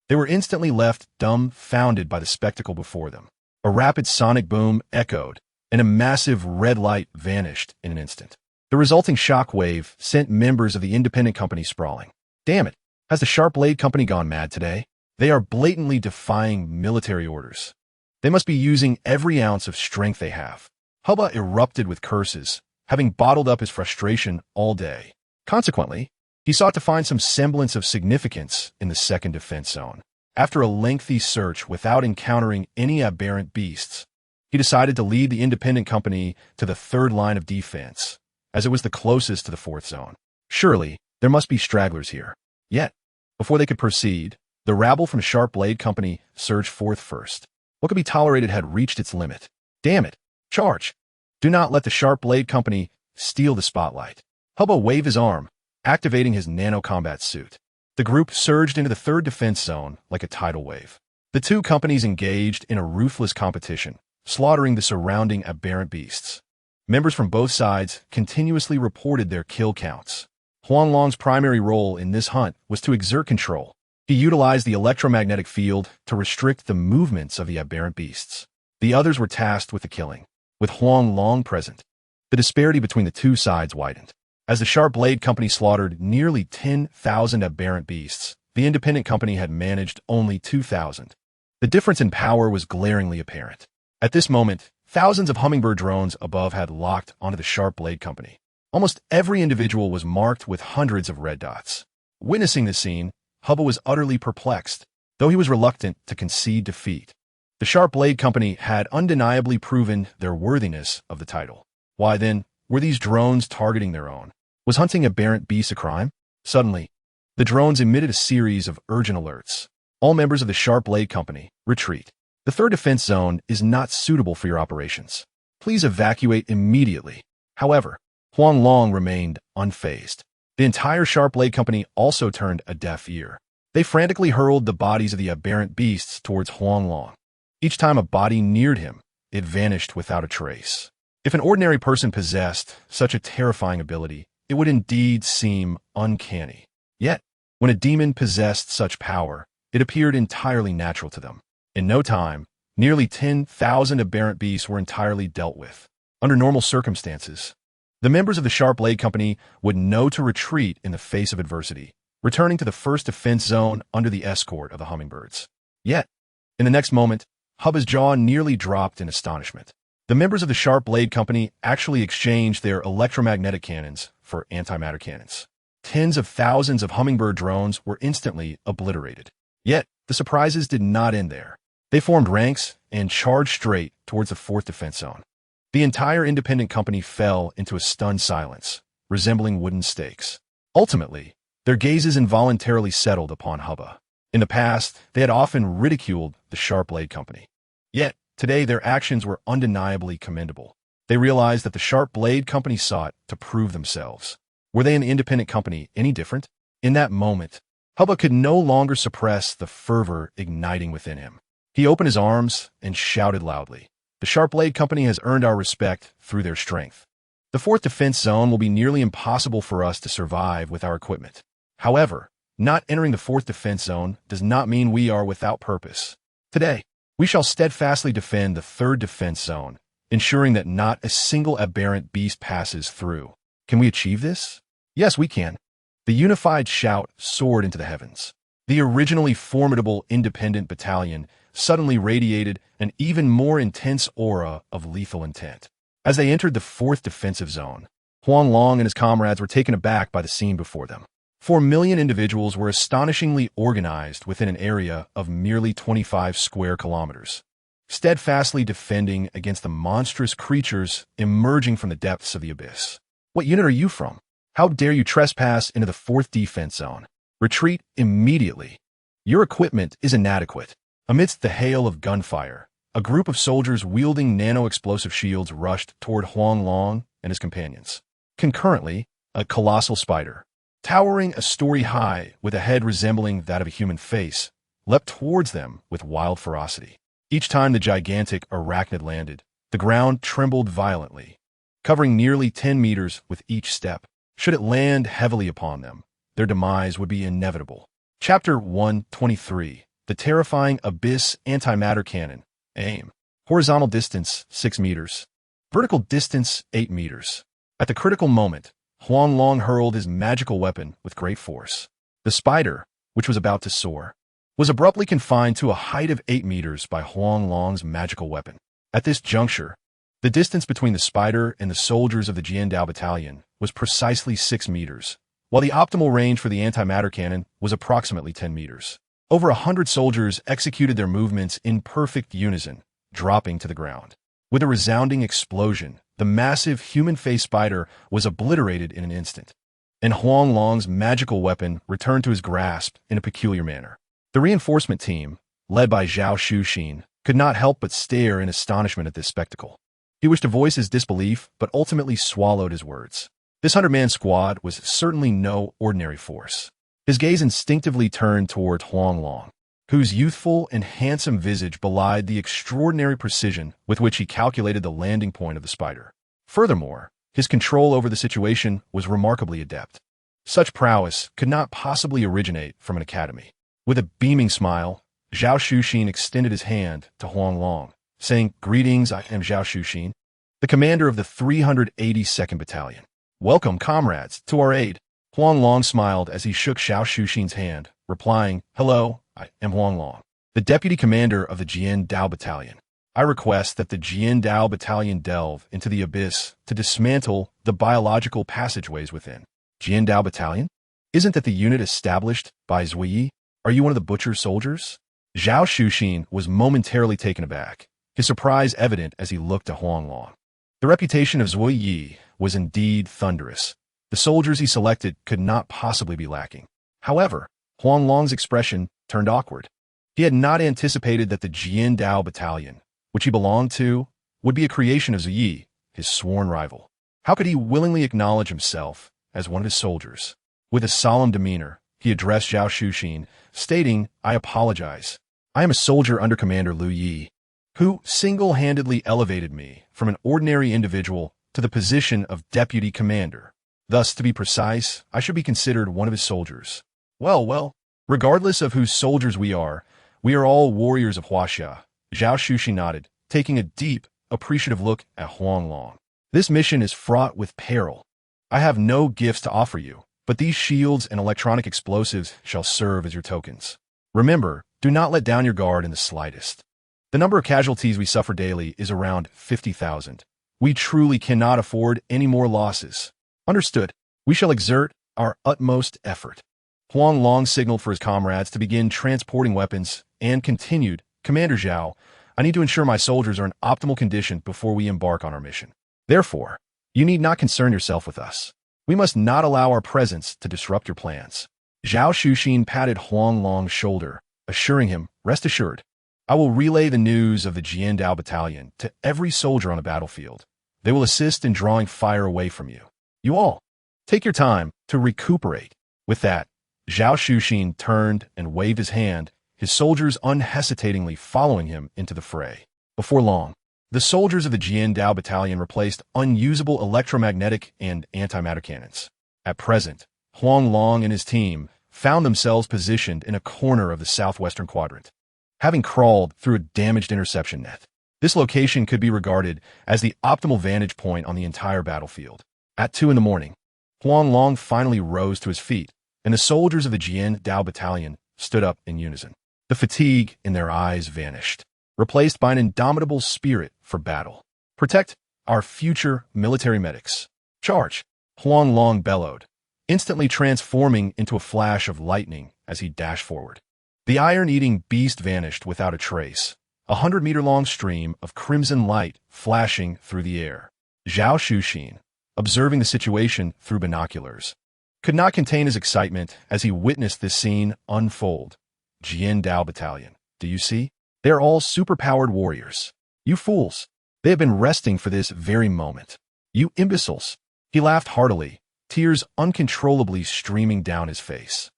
They were instantly left dumbfounded by the spectacle before them. A rapid sonic boom echoed, and a massive red light vanished in an instant. The resulting shockwave sent members of the independent company sprawling. Damn it, has the Sharp Blade Company gone mad today? They are blatantly defying military orders. They must be using every ounce of strength they have. Hubba erupted with curses, having bottled up his frustration all day. Consequently, he sought to find some semblance of significance in the 2nd defense zone. After a lengthy search without encountering any aberrant beasts, he decided to lead the independent company to the 3rd line of defense, as it was the closest to the 4th zone. Surely, there must be stragglers here. Yet, before they could proceed, the rabble from Sharp Blade Company surged forth first. What could be tolerated had reached its limit. Damn it! Charge! Do not let the Sharp Blade Company steal the spotlight. Hubba waved his arm, activating his nano-combat suit. The group surged into the 3rd defense zone like a tidal wave. The two companies engaged in a ruthless competition, slaughtering the surrounding aberrant beasts. Members from both sides continuously reported their kill counts. Huang Long's primary role in this hunt was to exert control. He utilized the electromagnetic field to restrict the movements of the aberrant beasts. The others were tasked with the killing. With Huang Long present, the disparity between the two sides widened. As the Sharp Blade Company slaughtered nearly 10,000 aberrant beasts, the independent company had managed only 2,000. The difference in power was glaringly apparent. At this moment, thousands of hummingbird drones above had locked onto the Sharp Blade Company. Almost every individual was marked with hundreds of red dots. Witnessing this scene, Hubba was utterly perplexed, though he was reluctant to concede defeat. The Sharp Blade Company had undeniably proven their worthiness of the title. Why then, were these drones targeting their own? Was hunting aberrant beasts a crime? Suddenly, the drones emitted a series of urgent alerts. All members of the Sharp Blade Company, retreat. The 3rd defense zone is not suitable for your operations. Please evacuate immediately. However, Huang Long remained unfazed. The entire Sharp Blade Company also turned a deaf ear. They frantically hurled the bodies of the aberrant beasts towards Huang Long. Each time a body neared him, it vanished without a trace. If an ordinary person possessed such a terrifying ability, it would indeed seem uncanny. Yet, when a demon possessed such power, it appeared entirely natural to them. In no time, nearly 10,000 aberrant beasts were entirely dealt with. Under normal circumstances, the members of the Sharp Blade Company would know to retreat in the face of adversity, returning to the 1st defense zone under the escort of the hummingbirds. Yet, in the next moment, Hubba's jaw nearly dropped in astonishment. The members of the Sharp Blade Company actually exchanged their electromagnetic cannons for antimatter cannons. Tens of thousands of hummingbird drones were instantly obliterated. Yet, the surprises did not end there. They formed ranks and charged straight towards the 4th defense zone. The entire independent company fell into a stunned silence, resembling wooden stakes. Ultimately, their gazes involuntarily settled upon Hubba. In the past, they had often ridiculed the Sharp Blade Company. Yet, today their actions were undeniably commendable. They realized that the Sharp Blade Company sought to prove themselves. Were they an independent company any different? In that moment, Hubba could no longer suppress the fervor igniting within him. He opened his arms and shouted loudly, "The Sharp Blade Company has earned our respect through their strength. The 4th defense zone will be nearly impossible for us to survive with our equipment. However, not entering the 4th defense zone does not mean we are without purpose. Today, we shall steadfastly defend the 3rd defense zone, ensuring that not a single aberrant beast passes through. Can we achieve this? Yes, we can." The unified shout soared into the heavens. The originally formidable independent battalion suddenly radiated an even more intense aura of lethal intent. As they entered the 4th defensive zone, Huang Long and his comrades were taken aback by the scene before them. 4 million individuals were astonishingly organized within an area of merely 25 square kilometers, steadfastly defending against the monstrous creatures emerging from the depths of the abyss. What unit are you from? How dare you trespass into the 4th defense zone? Retreat immediately. Your equipment is inadequate. Amidst the hail of gunfire, a group of soldiers wielding nano-explosive shields rushed toward Huang Long and his companions. Concurrently, a colossal spider, towering a story high with a head resembling that of a human face, leapt towards them with wild ferocity. Each time the gigantic arachnid landed, the ground trembled violently, covering nearly 10 meters with each step. Should it land heavily upon them, their demise would be inevitable. Chapter 123. The Terrifying Abyss Antimatter Cannon. Aim. Horizontal distance, 6 meters. Vertical distance, 8 meters. At the critical moment, Huang Long hurled his magical weapon with great force. The spider, which was about to soar, was abruptly confined to a height of 8 meters by Huang Long's magical weapon. At this juncture, the distance between the spider and the soldiers of the Jiandao battalion was precisely 6 meters, while the optimal range for the antimatter cannon was approximately 10 meters. Over 100 soldiers executed their movements in perfect unison, dropping to the ground. With a resounding explosion, the massive human-faced spider was obliterated in an instant, and Huang Long's magical weapon returned to his grasp in a peculiar manner. The reinforcement team, led by Zhao Shuxin, could not help but stare in astonishment at this spectacle. He wished to voice his disbelief, but ultimately swallowed his words. This 100-man squad was certainly no ordinary force. His gaze instinctively turned toward Huang Long, whose youthful and handsome visage belied the extraordinary precision with which he calculated the landing point of the spider. Furthermore, his control over the situation was remarkably adept. Such prowess could not possibly originate from an academy. With a beaming smile, Zhao Shuxin extended his hand to Huang Long, saying, "Greetings, I am Zhao Shuxin, the commander of the 382nd Battalion. Welcome, comrades, to our aid." Huang Long smiled as he shook Zhao Shuxin's hand, replying, "Hello, I am Huang Long, the deputy commander of the Jiandao Battalion. I request that the Jiandao Battalion delve into the abyss to dismantle the biological passageways within." Jiandao Battalion? Isn't that the unit established by Zui? Are you one of the butcher's soldiers? Zhao Shuxin was momentarily taken aback, his surprise evident as he looked at Huang Long. The reputation of Zui Yi was indeed thunderous. The soldiers he selected could not possibly be lacking. However, Huang Long's expression turned awkward. He had not anticipated that the Jiandao Battalion, which he belonged to, would be a creation of Zui Yi, his sworn rival. How could he willingly acknowledge himself as one of his soldiers? With a solemn demeanor, he addressed Zhao Shuxin, stating, "I apologize. I am a soldier under Commander Liu Yi, who single-handedly elevated me from an ordinary individual to the position of deputy commander. Thus, to be precise, I should be considered one of his soldiers." Well, regardless of whose soldiers we are all warriors of Huaxia. Zhao Shuxin nodded, taking a deep, appreciative look at Huang Long. "This mission is fraught with peril. I have no gifts to offer you, but these shields and electronic explosives shall serve as your tokens. Remember, do not let down your guard in the slightest. The number of casualties we suffer daily is around 50,000. We truly cannot afford any more losses. Understood. We shall exert our utmost effort." Huang Long signaled for his comrades to begin transporting weapons and continued, "Commander Zhao, I need to ensure my soldiers are in optimal condition before we embark on our mission. Therefore, you need not concern yourself with us. We must not allow our presence to disrupt your plans." Zhao Shuxin patted Huang Long's shoulder, assuring him, "Rest assured, I will relay the news of the Jiandao Battalion to every soldier on the battlefield. They will assist in drawing fire away from you. You all, take your time to recuperate." With that, Zhao Shuxin turned and waved his hand, his soldiers unhesitatingly following him into the fray. Before long, the soldiers of the Jiandao Battalion replaced unusable electromagnetic and antimatter cannons. At present, Huang Long and his team found themselves positioned in a corner of the southwestern quadrant, having crawled through a damaged interception net. This location could be regarded as the optimal vantage point on the entire battlefield. At 2 in the morning, Huang Long finally rose to his feet, and the soldiers of the Jiandao Battalion stood up in unison. The fatigue in their eyes vanished, replaced by an indomitable spirit for battle. "Protect our future military medics. Charge!" Huang Long bellowed, instantly transforming into a flash of lightning as he dashed forward. The iron-eating beast vanished without a trace, 100-meter-long stream of crimson light flashing through the air. Zhao Shuxin, observing the situation through binoculars, could not contain his excitement as he witnessed this scene unfold. Jian Dao Battalion, do you see? They are all superpowered warriors. You fools! They have been resting for this very moment. You imbeciles! He laughed heartily, tears uncontrollably streaming down his face.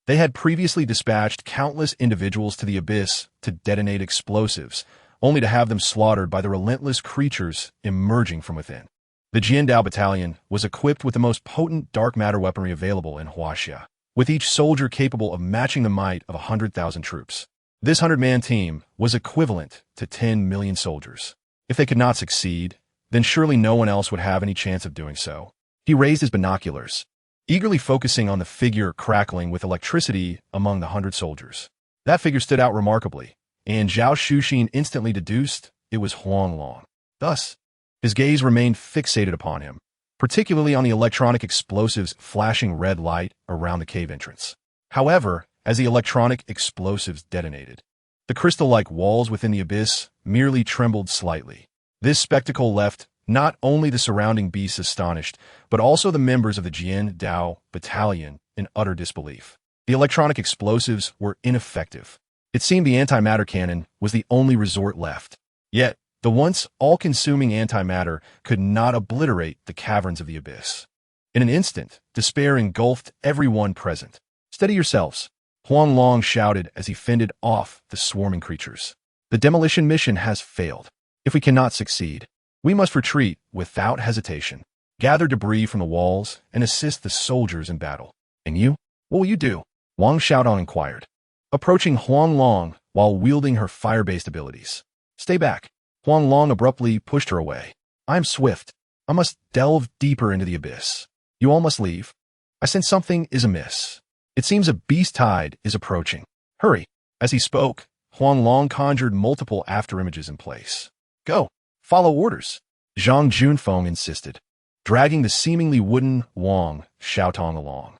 They had previously dispatched countless individuals to the abyss to detonate explosives, only to have them slaughtered by the relentless creatures emerging from within. The Jiandao Battalion was equipped with the most potent dark matter weaponry available in Huaxia, with each soldier capable of matching the might of 100,000 troops. This 100-man team was equivalent to 10 million soldiers. If they could not succeed, then surely no one else would have any chance of doing so. He raised his binoculars, eagerly focusing on the figure crackling with electricity among the 100 soldiers. That figure stood out remarkably, and Zhao Shuxin instantly deduced it was Huang Long. Thus, his gaze remained fixated upon him, particularly on the electronic explosives flashing red light around the cave entrance. However, as the electronic explosives detonated, the crystal-like walls within the abyss merely trembled slightly. This spectacle left not only the surrounding beasts astonished, but also the members of the Jian Dao Battalion in utter disbelief. The electronic explosives were ineffective. It seemed the antimatter cannon was the only resort left. Yet, the once all-consuming antimatter could not obliterate the caverns of the abyss. In an instant, despair engulfed everyone present. "Steady yourselves," Huang Long shouted as he fended off the swarming creatures. "The demolition mission has failed. If we cannot succeed, we must retreat without hesitation, gather debris from the walls, and assist the soldiers in battle." "And you? What will you do?" Wang Xiaodong inquired, approaching Huang Long while wielding her fire-based abilities. "Stay back." Huang Long abruptly pushed her away. "I am swift. I must delve deeper into the abyss. You all must leave. I sense something is amiss. It seems a beast tide is approaching. Hurry." As he spoke, Huang Long conjured multiple afterimages in place. "Go. Follow orders," Zhang Junfeng insisted, dragging the seemingly wooden Wang Xiaotong along.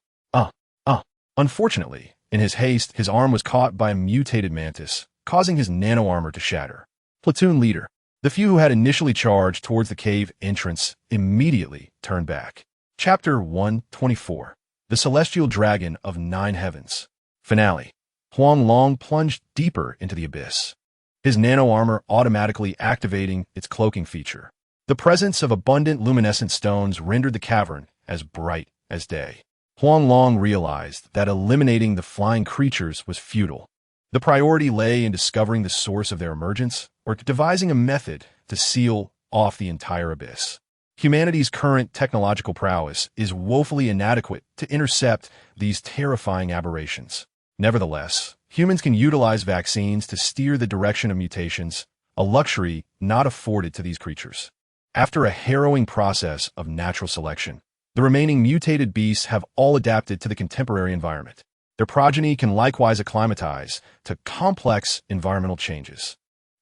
Unfortunately, in his haste, his arm was caught by a mutated mantis, causing his nano-armor to shatter. Platoon leader. The few who had initially charged towards the cave entrance immediately turned back. Chapter 124. The Celestial Dragon of Nine Heavens. Finale. Huang Long plunged deeper into the abyss, his nano-armor automatically activating its cloaking feature. The presence of abundant luminescent stones rendered the cavern as bright as day. Huang Long realized that eliminating the flying creatures was futile. The priority lay in discovering the source of their emergence, or devising a method to seal off the entire abyss. Humanity's current technological prowess is woefully inadequate to intercept these terrifying aberrations. Nevertheless, humans can utilize vaccines to steer the direction of mutations, a luxury not afforded to these creatures. After a harrowing process of natural selection, the remaining mutated beasts have all adapted to the contemporary environment. Their progeny can likewise acclimatize to complex environmental changes.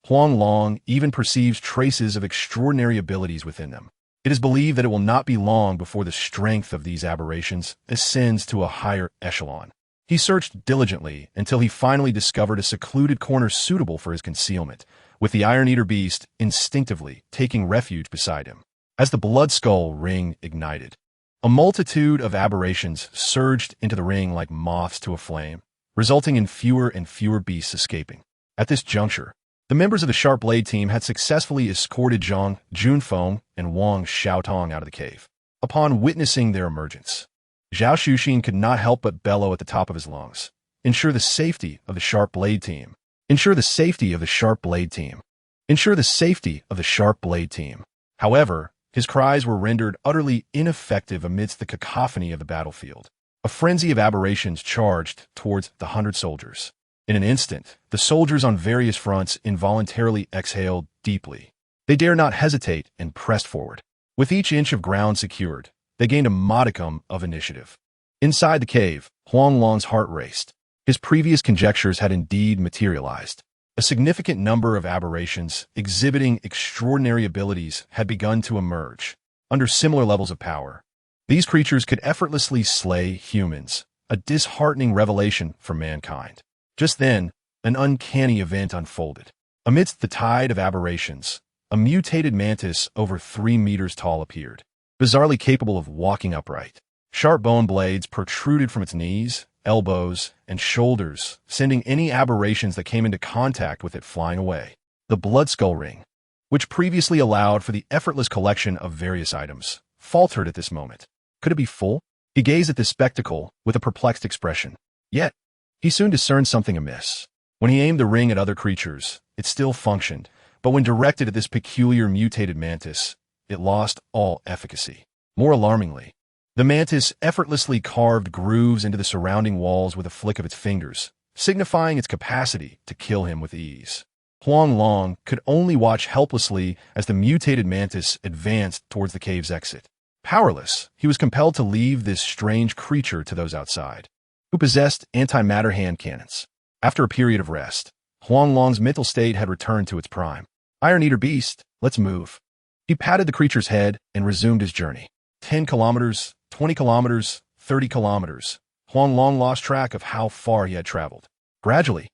Huang Long even perceives traces of extraordinary abilities within them. It is believed that it will not be long before the strength of these aberrations ascends to a higher echelon. He searched diligently until he finally discovered a secluded corner suitable for his concealment, with the Iron Eater beast instinctively taking refuge beside him. As the Blood Skull ring ignited, a multitude of aberrations surged into the ring like moths to a flame, resulting in fewer and fewer beasts escaping. At this juncture, the members of the Sharp Blade team had successfully escorted Zhang Junfeng and Wang Xiaotong out of the cave. Upon witnessing their emergence, Zhao Shuxin could not help but bellow at the top of his lungs. "Ensure the safety of the Sharp Blade team. Ensure the safety of the Sharp Blade team. Ensure the safety of the Sharp Blade team." However, his cries were rendered utterly ineffective amidst the cacophony of the battlefield. A frenzy of aberrations charged towards the 100 soldiers. In an instant, the soldiers on various fronts involuntarily exhaled deeply. They dared not hesitate and pressed forward. With each inch of ground secured, they gained a modicum of initiative. Inside the cave, Huang Long's heart raced. His previous conjectures had indeed materialized. A significant number of aberrations exhibiting extraordinary abilities had begun to emerge, under similar levels of power. These creatures could effortlessly slay humans, a disheartening revelation for mankind. Just then, an uncanny event unfolded. Amidst the tide of aberrations, a mutated mantis over 3 meters tall appeared, bizarrely capable of walking upright. Sharp bone blades protruded from its knees, elbows, and shoulders, sending any aberrations that came into contact with it flying away. The blood skull ring, which previously allowed for the effortless collection of various items, faltered at this moment. Could it be full? He gazed at this spectacle with a perplexed expression. Yet, he soon discerned something amiss. When he aimed the ring at other creatures, it still functioned, but when directed at this peculiar mutated mantis, it lost all efficacy. More alarmingly, the mantis effortlessly carved grooves into the surrounding walls with a flick of its fingers, signifying its capacity to kill him with ease. Huang Long could only watch helplessly as the mutated mantis advanced towards the cave's exit. Powerless, he was compelled to leave this strange creature to those outside, who possessed antimatter hand cannons. After a period of rest, Huang Long's mental state had returned to its prime. Iron Eater beast, let's move. He patted the creature's head and resumed his journey. 10 kilometers, 20 kilometers, 30 kilometers. Huang Long lost track of how far he had traveled. Gradually,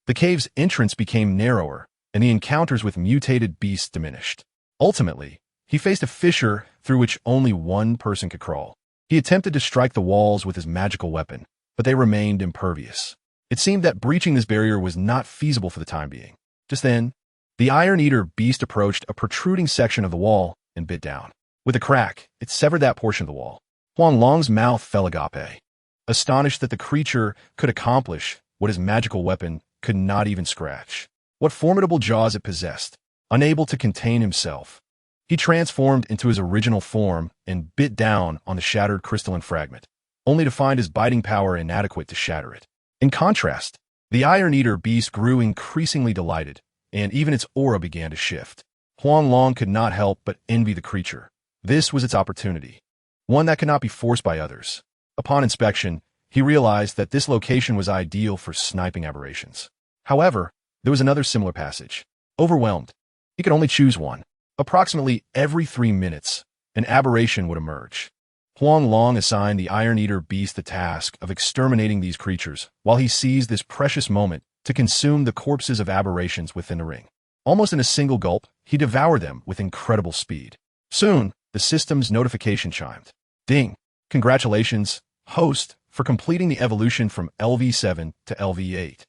the cave's entrance became narrower, and the encounters with mutated beasts diminished. Ultimately, he faced a fissure through which only one person could crawl. He attempted to strike the walls with his magical weapon, but they remained impervious. It seemed that breaching this barrier was not feasible for the time being. Just then, the Iron Eater beast approached a protruding section of the wall and bit down. With a crack, it severed that portion of the wall. Huang Long's mouth fell agape. Astonished that the creature could accomplish what his magical weapon could not even scratch. What formidable jaws it possessed. Unable to contain himself, he transformed into his original form and bit down on the shattered crystalline fragment, only to find his biting power inadequate to shatter it. In contrast, the Iron Eater beast grew increasingly delighted, and even its aura began to shift. Huang Long could not help but envy the creature. This was its opportunity, one that could not be forced by others. Upon inspection, he realized that this location was ideal for sniping aberrations. However, there was another similar passage. Overwhelmed, he could only choose one. Approximately every 3 minutes, an aberration would emerge. Huang Long assigned the Iron Eater beast the task of exterminating these creatures, while he seized this precious moment to consume the corpses of aberrations within the ring. Almost in a single gulp, he devoured them with incredible speed. Soon, the system's notification chimed. Ding! Congratulations, host, for completing the evolution from LV7 to LV8.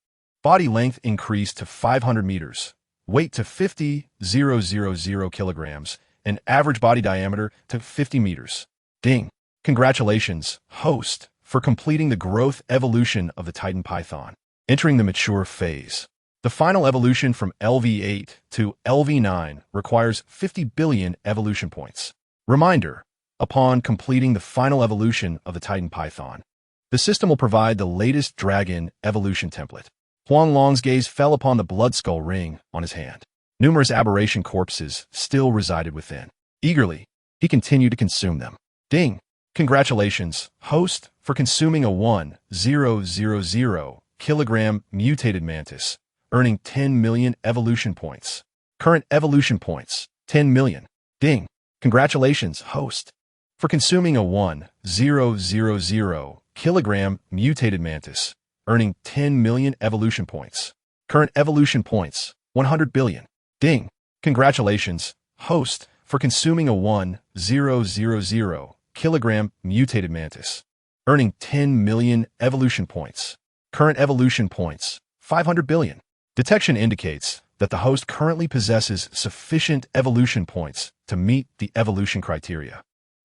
Body length increased to 500 meters. Weight to 50,000 kilograms, and average body diameter to 50 meters. Ding! Congratulations, host, for completing the growth evolution of the Titan Python. Entering the mature phase. The final evolution from LV8 to LV9 requires 50 billion evolution points. Reminder, upon completing the final evolution of the Titan Python, the system will provide the latest dragon evolution template. Huang Long's gaze fell upon the blood skull ring on his hand. Numerous aberration corpses still resided within. Eagerly, he continued to consume them. Ding! Congratulations, host, for consuming a 1,000 kilogram mutated mantis, earning 10 million evolution points. Current evolution points, 10 million. Ding! Congratulations, host, for consuming a 1,000 kilogram mutated mantis, earning 10 million evolution points. Current evolution points, 100 billion. Ding! Congratulations, host, for consuming a 1,000 kilogram mutated mantis, earning 10 million evolution points. Current evolution points, 500 billion. Detection indicates that the host currently possesses sufficient evolution points to meet the evolution criteria.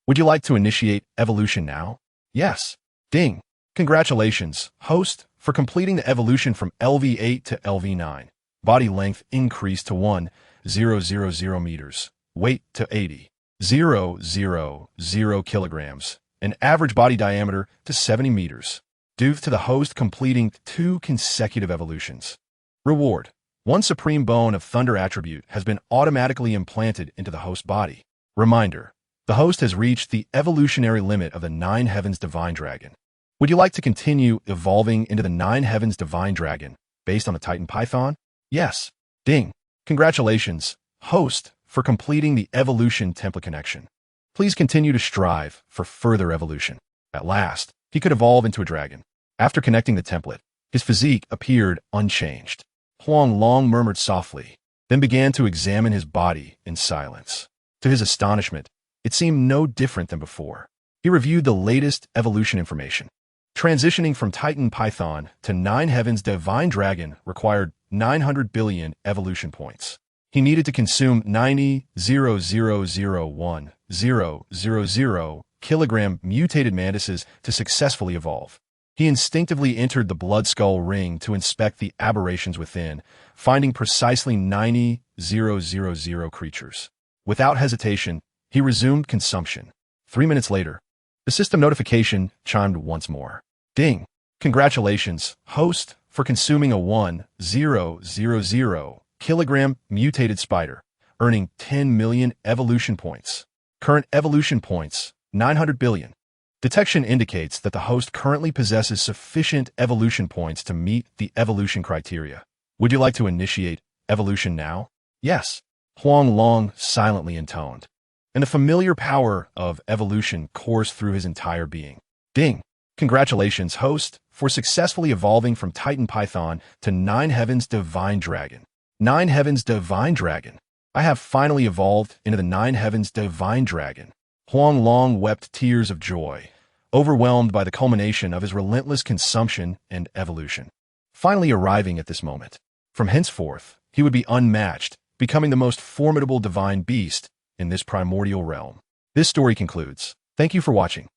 Would you like to initiate evolution now? Yes. Ding! Congratulations, host, for completing the evolution from LV8 to LV9. Body length increased to 1,000 meters. Weight to 80,000 kilograms. And average body diameter to 70 meters. Due to the host completing 2 consecutive evolutions. Reward. 1 supreme bone of thunder attribute has been automatically implanted into the host body. Reminder. The host has reached the evolutionary limit of the 9 Heavens Divine Dragon. Would you like to continue evolving into the 9 Heavens Divine Dragon based on the Titan Python? Yes. Ding! Congratulations, host, for completing the evolution template connection. Please continue to strive for further evolution. At last, he could evolve into a dragon. After connecting the template, his physique appeared unchanged. Huang Long murmured softly, then began to examine his body in silence. To his astonishment, it seemed no different than before. He reviewed the latest evolution information. Transitioning from Titan Python to Nine Heavens Divine Dragon required 900 billion evolution points. He needed to consume 90,000,1,000 kilogram mutated mantises to successfully evolve. He instinctively entered the blood skull ring to inspect the aberrations within, finding precisely 90,000 creatures. Without hesitation, he resumed consumption. 3 minutes later, the system notification chimed once more. Ding! Congratulations, host, for consuming a 1,000 kilogram mutated spider, earning 10 million evolution points. Current evolution points, 900 billion. Detection indicates that the host currently possesses sufficient evolution points to meet the evolution criteria. Would you like to initiate evolution now? Yes, Huang Long silently intoned, and the familiar power of evolution coursed through his entire being. Ding! Congratulations, host, for successfully evolving from Titan Python to Nine Heavens Divine Dragon. Nine Heavens Divine Dragon. I have finally evolved into the Nine Heavens Divine Dragon. Huang Long wept tears of joy, overwhelmed by the culmination of his relentless consumption and evolution. Finally arriving at this moment. From henceforth, he would be unmatched, becoming the most formidable divine beast in this primordial realm. This story concludes. Thank you for watching.